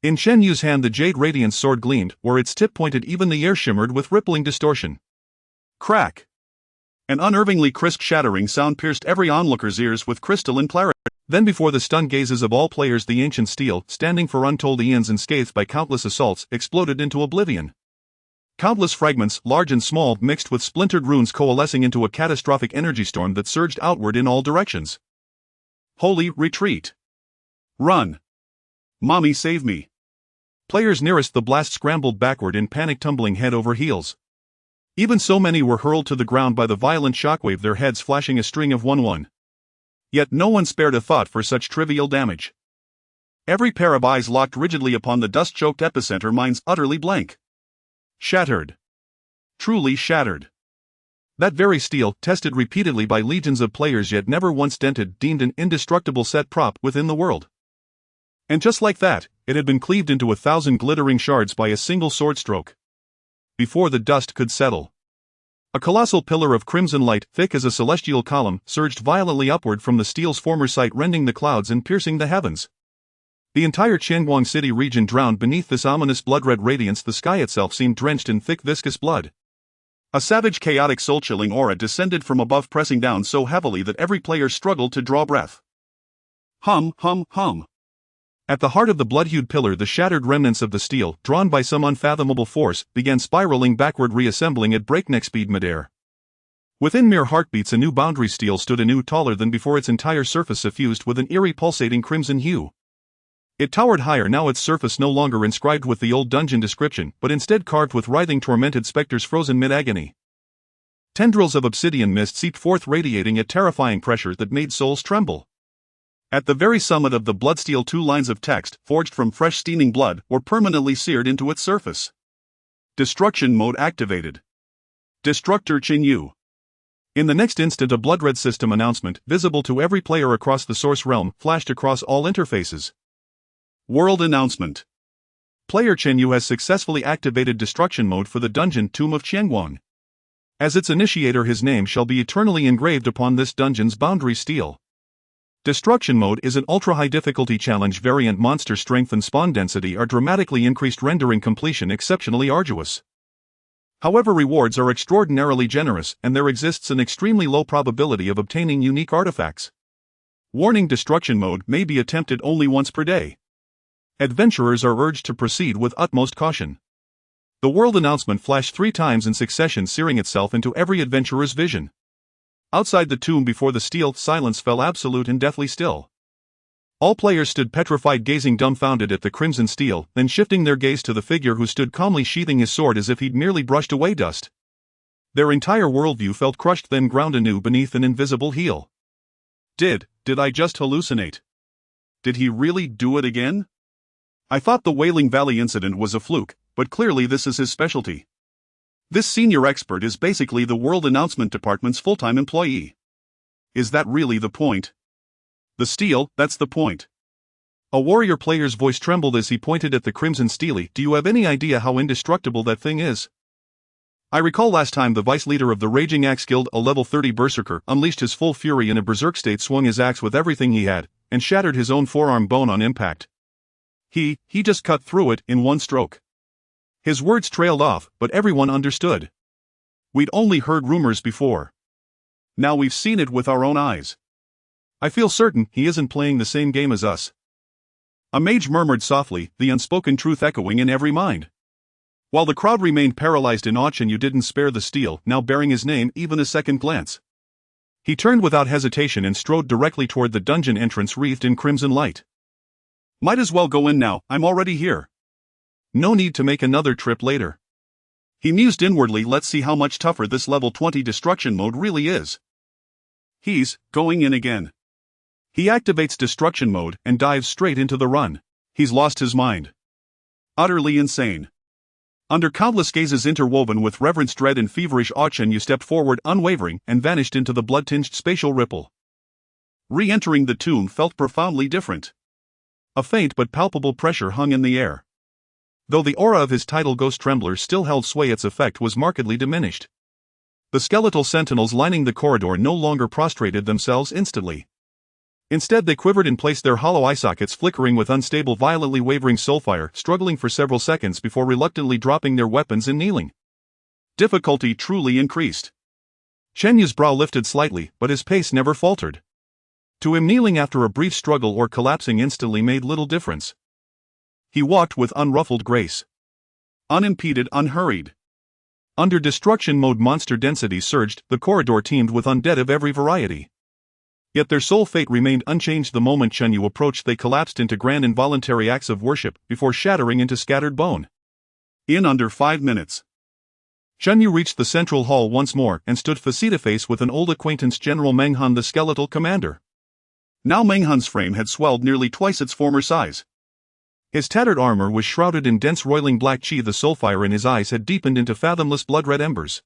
In Chen Yu's hand the jade radiance sword gleamed, where its tip pointed even the air shimmered with rippling distortion. Crack! An unnervingly crisp shattering sound pierced every onlooker's ears with crystalline clarity. Then before the stunned gazes of all players, the ancient steel, standing for untold eons and scathed by countless assaults, exploded into oblivion. Countless fragments, large and small, mixed with splintered runes, coalescing into a catastrophic energy storm that surged outward in all directions. Holy retreat! Run! Mommy, save me! Players nearest the blast scrambled backward in panic, tumbling head over heels. Even so, many were hurled to the ground by the violent shockwave, their heads flashing a string of 1-1. Yet no one spared a thought for such trivial damage. Every pair of eyes locked rigidly upon the dust-choked epicenter, minds utterly blank. Shattered. Truly shattered. That very steel, tested repeatedly by legions of players yet never once dented, deemed an indestructible set prop within the world. And just like that, it had been cleaved into 1,000 glittering shards by a single sword stroke. Before the dust could settle, a colossal pillar of crimson light, thick as a celestial column, surged violently upward from the steel's former site, rending the clouds and piercing the heavens. The entire Qianguang city region drowned beneath this ominous blood-red radiance. The sky itself seemed drenched in thick viscous blood. A savage, chaotic, soul-chilling aura descended from above, pressing down so heavily that every player struggled to draw breath. Hum, hum, hum. At the heart of the blood-hued pillar, the shattered remnants of the steel, drawn by some unfathomable force, began spiraling backward, reassembling at breakneck speed midair. Within mere heartbeats, a new boundary steel stood anew, taller than before, its entire surface suffused with an eerie pulsating crimson hue. It towered higher now, its surface no longer inscribed with the old dungeon description, but instead carved with writhing, tormented specters frozen mid-agony. Tendrils of obsidian mist seeped forth, radiating a terrifying pressure that made souls tremble. At the very summit of the bloodsteel, 2 lines of text, forged from fresh steaming blood, were permanently seared into its surface. Destruction mode activated. Destructor Qin Yu. In the next instant, a blood-red system announcement, visible to every player across the source realm, flashed across all interfaces. World announcement. Player Qin Yu has successfully activated destruction mode for the dungeon Tomb of Qianguang. As its initiator, his name shall be eternally engraved upon this dungeon's boundary steel. Destruction mode is an ultra-high difficulty challenge variant. Monster strength and spawn density are dramatically increased, rendering completion exceptionally arduous. However, rewards are extraordinarily generous, and there exists an extremely low probability of obtaining unique artifacts. Warning: destruction mode may be attempted only once per day. Adventurers are urged to proceed with utmost caution. The world announcement flashed 3 times in succession, searing itself into every adventurer's vision. Outside the tomb, before the steel, silence fell absolute and deathly still. All players stood petrified, gazing dumbfounded at the crimson steel, then shifting their gaze to the figure who stood calmly sheathing his sword as if he'd merely brushed away dust. Their entire worldview felt crushed, then ground anew beneath an invisible heel. Did I just hallucinate? Did he really do it again? I thought the Wailing Valley incident was a fluke, but clearly this is his specialty. This senior expert is basically the World Announcement Department's full-time employee. Is that really the point? The steel, that's the point. A warrior player's voice trembled as he pointed at the crimson steely. Do you have any idea how indestructible that thing is? I recall last time the vice leader of the Raging Axe Guild, a level 30 berserker, unleashed his full fury in a berserk state, swung his axe with everything he had, and shattered his own forearm bone on impact. He just cut through it in one stroke. His words trailed off, but everyone understood. We'd only heard rumors before. Now we've seen it with our own eyes. I feel certain he isn't playing the same game as us. A mage murmured softly, the unspoken truth echoing in every mind. While the crowd remained paralyzed in awe, and you didn't spare the steel, now bearing his name, even a second glance. He turned without hesitation and strode directly toward the dungeon entrance wreathed in crimson light. Might as well go in now, I'm already here. No need to make another trip later. He mused inwardly. Let's see how much tougher this level 20 destruction mode really is. He's going in again. He activates destruction mode and dives straight into the run. He's lost his mind. Utterly insane. Under countless gazes interwoven with reverence, dread, and feverish awe, you stepped forward unwavering and vanished into the blood-tinged spatial ripple. Re-entering the tomb felt profoundly different. A faint but palpable pressure hung in the air. Though the aura of his tidal ghost trembler still held sway, its effect was markedly diminished. The skeletal sentinels lining the corridor no longer prostrated themselves instantly. Instead, they quivered in place, their hollow eye sockets flickering with unstable, violently wavering soulfire, struggling for several seconds before reluctantly dropping their weapons and kneeling. Difficulty truly increased. Chen Yu's brow lifted slightly, but his pace never faltered. To him, kneeling after a brief struggle or collapsing instantly made little difference. He walked with unruffled grace. Unimpeded, unhurried. Under destruction mode, monster density surged, the corridor teemed with undead of every variety. Yet their sole fate remained unchanged. The moment Chen Yu approached, they collapsed into grand involuntary acts of worship before shattering into scattered bone. In under 5 minutes. Chen Yu reached the central hall once more and stood face-to-face with an old acquaintance, General Meng Han, the skeletal commander. Now Meng Han's frame had swelled nearly twice its former size. His tattered armor was shrouded in dense roiling black qi. The soulfire in his eyes had deepened into fathomless blood-red embers.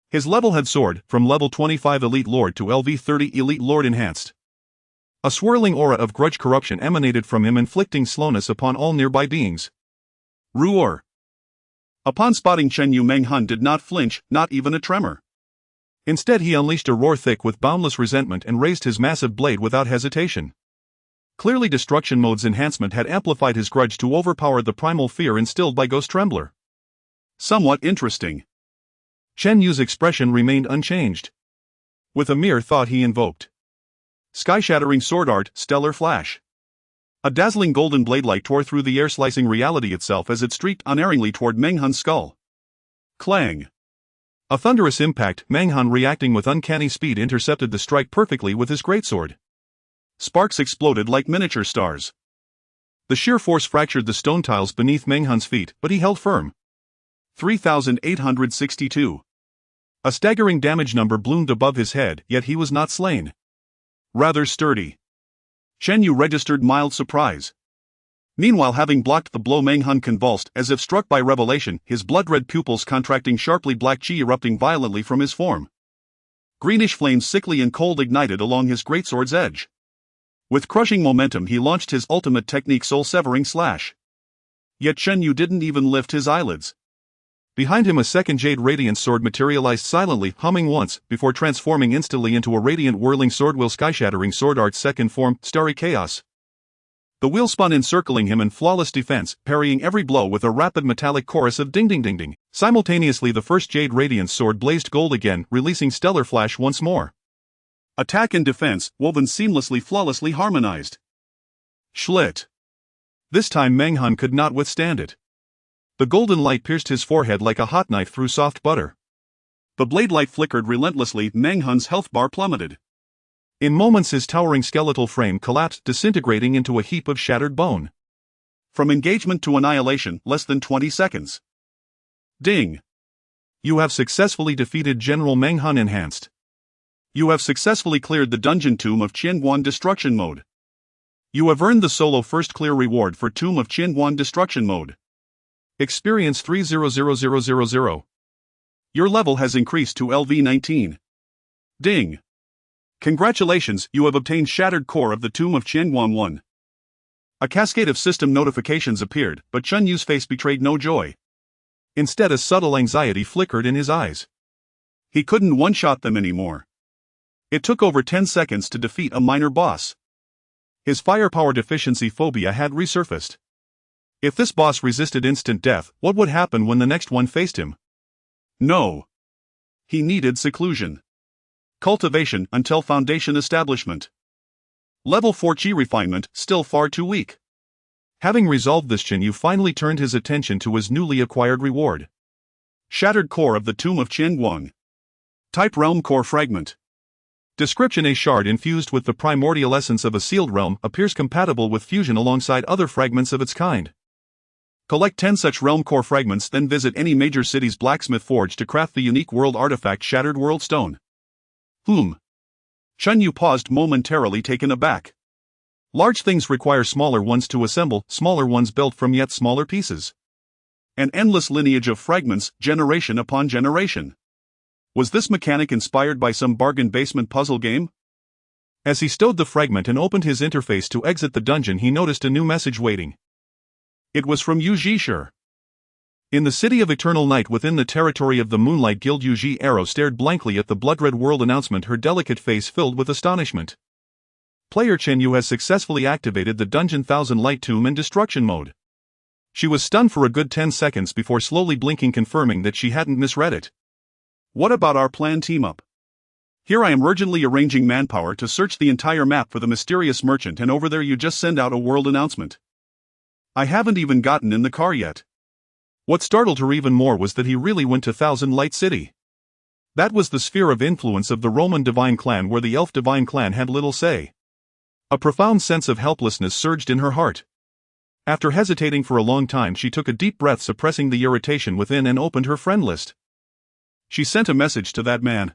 His level had soared from level 25 Elite Lord to LV 30 Elite Lord Enhanced. A swirling aura of grudge corruption emanated from him, inflicting slowness upon all nearby beings. Roar! Upon spotting Chen Yu, Meng Han did not flinch, not even a tremor. Instead, he unleashed a roar thick with boundless resentment and raised his massive blade without hesitation. Clearly, Destruction Mode's enhancement had amplified his grudge to overpower the primal fear instilled by Ghost Trembler. Somewhat interesting. Chen Yu's expression remained unchanged. With a mere thought, he invoked Sky-Shattering Sword Art, Stellar Flash. A dazzling golden blade light tore through the air, slicing reality itself as it streaked unerringly toward Meng Han's skull. Clang! A thunderous impact. Meng Han, reacting with uncanny speed, intercepted the strike perfectly with his greatsword. Sparks exploded like miniature stars. The sheer force fractured the stone tiles beneath Meng Han's feet, but he held firm. 3,862. A staggering damage number bloomed above his head, yet he was not slain. Rather sturdy. Chen Yu registered mild surprise. Meanwhile, having blocked the blow, Meng Han convulsed as if struck by revelation, his blood-red pupils contracting sharply, black qi erupting violently from his form. Greenish flames, sickly and cold, ignited along his greatsword's edge. With crushing momentum, he launched his ultimate technique, soul-severing slash. Yet Chen Yu didn't even lift his eyelids. Behind him, a second Jade Radiant sword materialized silently, humming once, before transforming instantly into a radiant whirling sword wheel. Sky-Shattering Sword Art's second form, Starry Chaos. The wheel spun, encircling him in flawless defense, parrying every blow with a rapid metallic chorus of ding ding ding ding. Simultaneously, the first Jade Radiant sword blazed gold again, releasing Stellar Flash once more. Attack and defense, woven seamlessly, flawlessly harmonized. Schlit! This time Meng Han could not withstand it. The golden light pierced his forehead like a hot knife through soft butter. The blade light flickered relentlessly. Meng Han's health bar plummeted. In moments, his towering skeletal frame collapsed, disintegrating into a heap of shattered bone. From engagement to annihilation, less than 20 seconds. Ding! You have successfully defeated General Meng Han Enhanced. You have successfully cleared the dungeon Tomb of Qianguan Destruction Mode. You have earned the solo first clear reward for Tomb of Qianguan Destruction Mode. Experience 300000. Your level has increased to LV 19. Ding! Congratulations, you have obtained Shattered Core of the Tomb of Qianguan 1. A cascade of system notifications appeared, but Chen Yu's face betrayed no joy. Instead, a subtle anxiety flickered in his eyes. He couldn't one-shot them anymore. It took over 10 seconds to defeat a minor boss. His firepower deficiency phobia had resurfaced. If this boss resisted instant death, what would happen when the next one faced him? No. He needed seclusion. Cultivation until foundation establishment. Level 4 Qi refinement, still far too weak. Having resolved this, Chen Yu finally turned his attention to his newly acquired reward. Shattered Core of the Tomb of Qianguan. Type Realm Core Fragment. Description: a shard infused with the primordial essence of a sealed realm, appears compatible with fusion alongside other fragments of its kind. Collect 10 such Realm Core fragments, then visit any major city's blacksmith forge to craft the unique world artifact Shattered World Stone. Chen Yu paused, momentarily taken aback. Large things require smaller ones to assemble, smaller ones built from yet smaller pieces. An endless lineage of fragments, generation upon generation. Was this mechanic inspired by some bargain basement puzzle game? As he stowed the fragment and opened his interface to exit the dungeon, he noticed a new message waiting. It was from Yu Zhishir. In the city of Eternal Night within the territory of the Moonlight Guild, Yu Zhi Arrow stared blankly at the blood-red world announcement, her delicate face filled with astonishment. Player Chen Yu has successfully activated the Dungeon Thousand Light Tomb in Destruction Mode. She was stunned for a good 10 seconds before slowly blinking, confirming that she hadn't misread it. What about our planned team-up? Here I am urgently arranging manpower to search the entire map for the mysterious merchant, and over there you just send out a world announcement. I haven't even gotten in the car yet. What startled her even more was that he really went to Thousand Light City. That was the sphere of influence of the Roman divine clan, where the elf divine clan had little say. A profound sense of helplessness surged in her heart. After hesitating for a long time, she took a deep breath, suppressing the irritation within, and opened her friend list. She sent a message to that man.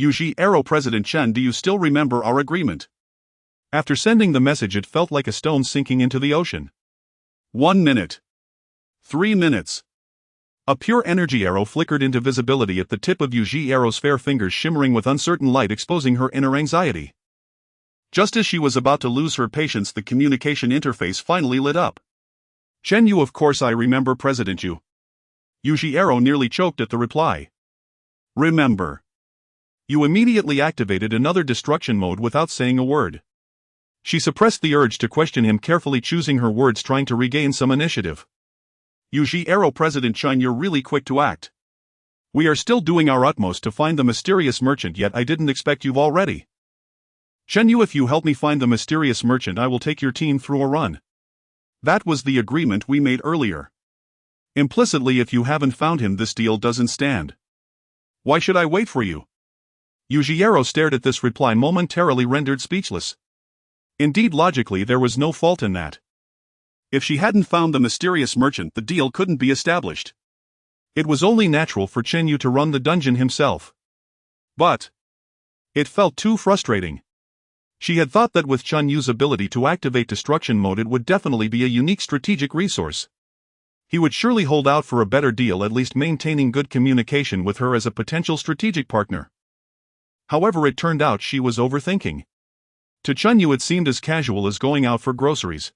Yuji Arrow, President Chen, do you still remember our agreement? After sending the message, it felt like a stone sinking into the ocean. 1 minute. 3 minutes. A pure energy arrow flickered into visibility at the tip of Yuji Arrow's fair fingers, shimmering with uncertain light, exposing her inner anxiety. Just as she was about to lose her patience, the communication interface finally lit up. Chen Yu, of course I remember, President Yu. Yuji Arrow nearly choked at the reply. Remember. You immediately activated another destruction mode without saying a word. She suppressed the urge to question him, carefully choosing her words, trying to regain some initiative. Yuji Arrow, President Chen, you're really quick to act. We are still doing our utmost to find the mysterious merchant, yet I didn't expect you've already. Chen Yu, if you help me find the mysterious merchant, I will take your team through a run. That was the agreement we made earlier. Implicitly, if you haven't found him, this deal doesn't stand. Why should I wait for you? Yuji Arrow stared at this reply, momentarily rendered speechless. Indeed, logically, there was no fault in that. If she hadn't found the mysterious merchant, the deal couldn't be established. It was only natural for Chen Yu to run the dungeon himself. But it felt too frustrating. She had thought that with Chen Yu's ability to activate destruction mode, it would definitely be a unique strategic resource. He would surely hold out for a better deal, at least maintaining good communication with her as a potential strategic partner. However, it turned out she was overthinking. To Chen Yu, it seemed as casual as going out for groceries.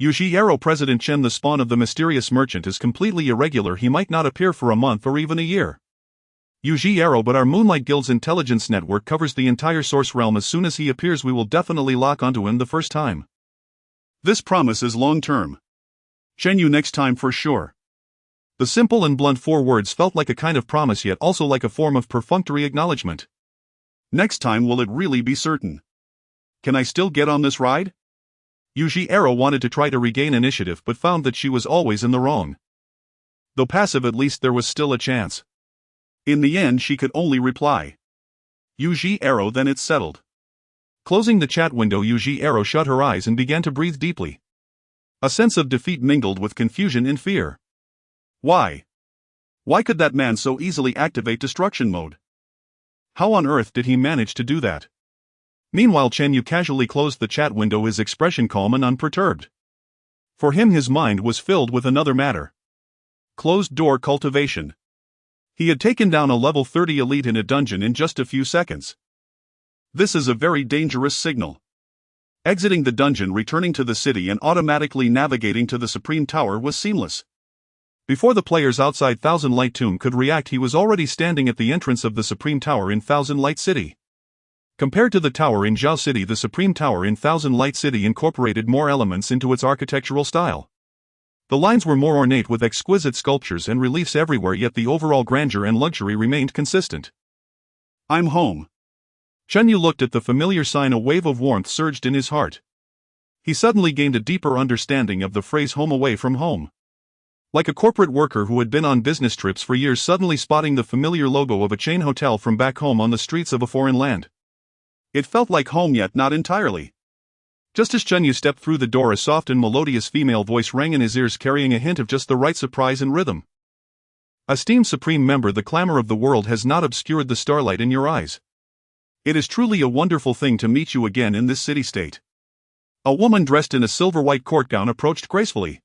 Yuji Arrow, President Chen, the spawn of the mysterious merchant, is completely irregular. He might not appear for a month or even a year. Yuji Arrow, but our Moonlight Guild's intelligence network covers the entire source realm. As soon as he appears, we will definitely lock onto him the first time. This promise is long-term. Chen Yu, next time for sure. The simple and blunt 4 words felt like a kind of promise, yet also like a form of perfunctory acknowledgement. Next time, will it really be certain? Can I still get on this ride? Yuji Arrow wanted to try to regain initiative, but found that she was always in the wrong. Though passive, at least there was still a chance. In the end, she could only reply. Yuji Arrow, then it's settled. Closing the chat window, Yuji Arrow shut her eyes and began to breathe deeply. A sense of defeat mingled with confusion and fear. Why? Why could that man so easily activate destruction mode? How on earth did he manage to do that? Meanwhile, Chen Yu casually closed the chat window, his expression calm and unperturbed. For him, his mind was filled with another matter. Closed-door cultivation. He had taken down a level 30 elite in a dungeon in just a few seconds. This is a very dangerous signal. Exiting the dungeon, returning to the city, and automatically navigating to the Supreme Tower was seamless. Before the players outside Thousand Light Tomb could react, he was already standing at the entrance of the Supreme Tower in Thousand Light City. Compared to the tower in Zhao City, the Supreme Tower in Thousand Light City incorporated more elements into its architectural style. The lines were more ornate with exquisite sculptures and reliefs everywhere, yet the overall grandeur and luxury remained consistent. I'm home. Chen Yu looked at the familiar sign. A wave of warmth surged in his heart. He suddenly gained a deeper understanding of the phrase home away from home. Like a corporate worker who had been on business trips for years, suddenly spotting the familiar logo of a chain hotel from back home on the streets of a foreign land. It felt like home, yet not entirely. Just as Chen Yu stepped through the door, a soft and melodious female voice rang in his ears, carrying a hint of just the right surprise and rhythm. Esteemed Supreme Member, the clamor of the world has not obscured the starlight in your eyes. It is truly a wonderful thing to meet you again in this city-state. A woman dressed in a silver-white court gown approached gracefully.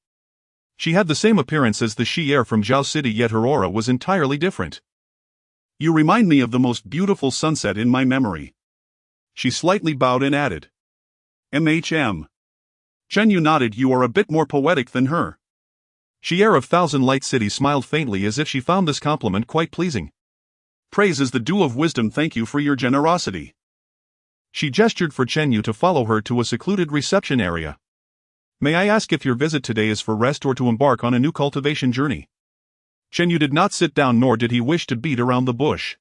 She had the same appearance as the Shi-Er from Zhao City, yet her aura was entirely different. You remind me of the most beautiful sunset in my memory. She slightly bowed and added. MHM. Chen Yu nodded. You are a bit more poetic than her. Shi-Er of Thousand Light City smiled faintly, as if she found this compliment quite pleasing. Praise is the due of wisdom. Thank you for your generosity. She gestured for Chen Yu to follow her to a secluded reception area. May I ask if your visit today is for rest or to embark on a new cultivation journey? Chen Yu did not sit down, nor did he wish to beat around the bush.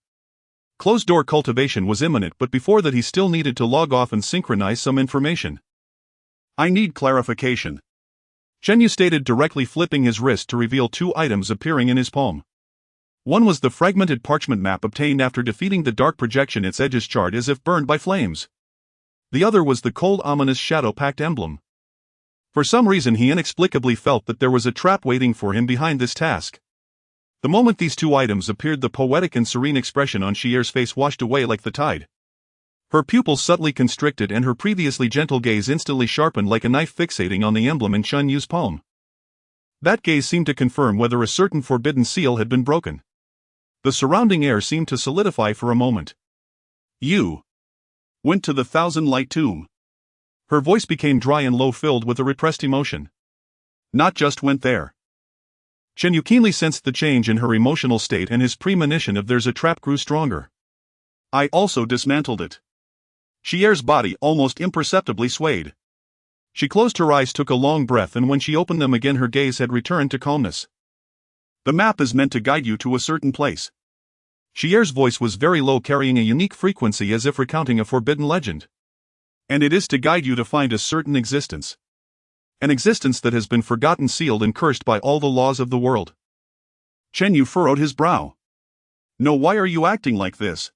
Closed-door cultivation was imminent, but before that he still needed to log off and synchronize some information. I need clarification. Chen Yu stated directly, flipping his wrist to reveal 2 items appearing in his palm. One was the fragmented parchment map obtained after defeating the dark projection, its edges charred as if burned by flames. The other was the cold, ominous Shadow Pact emblem. For some reason he inexplicably felt that there was a trap waiting for him behind this task. The moment these two items appeared, the poetic and serene expression on Xier's face washed away like the tide. Her pupils subtly constricted and her previously gentle gaze instantly sharpened like a knife fixating on the emblem in Chun Yu's palm. That gaze seemed to confirm whether a certain forbidden seal had been broken. The surrounding air seemed to solidify for a moment. You went to the Thousand Light Tomb. Her voice became dry and low, filled with a repressed emotion. Not just went there. Chen Yu keenly sensed the change in her emotional state, and his premonition of there's a trap grew stronger. I also dismantled it. Xier's body almost imperceptibly swayed. She closed her eyes, took a long breath, and when she opened them again her gaze had returned to calmness. The map is meant to guide you to a certain place. Xier's voice was very low, carrying a unique frequency as if recounting a forbidden legend. And it is to guide you to find a certain existence. An existence that has been forgotten, sealed and cursed by all the laws of the world. Chen Yu furrowed his brow. No, why are you acting like this?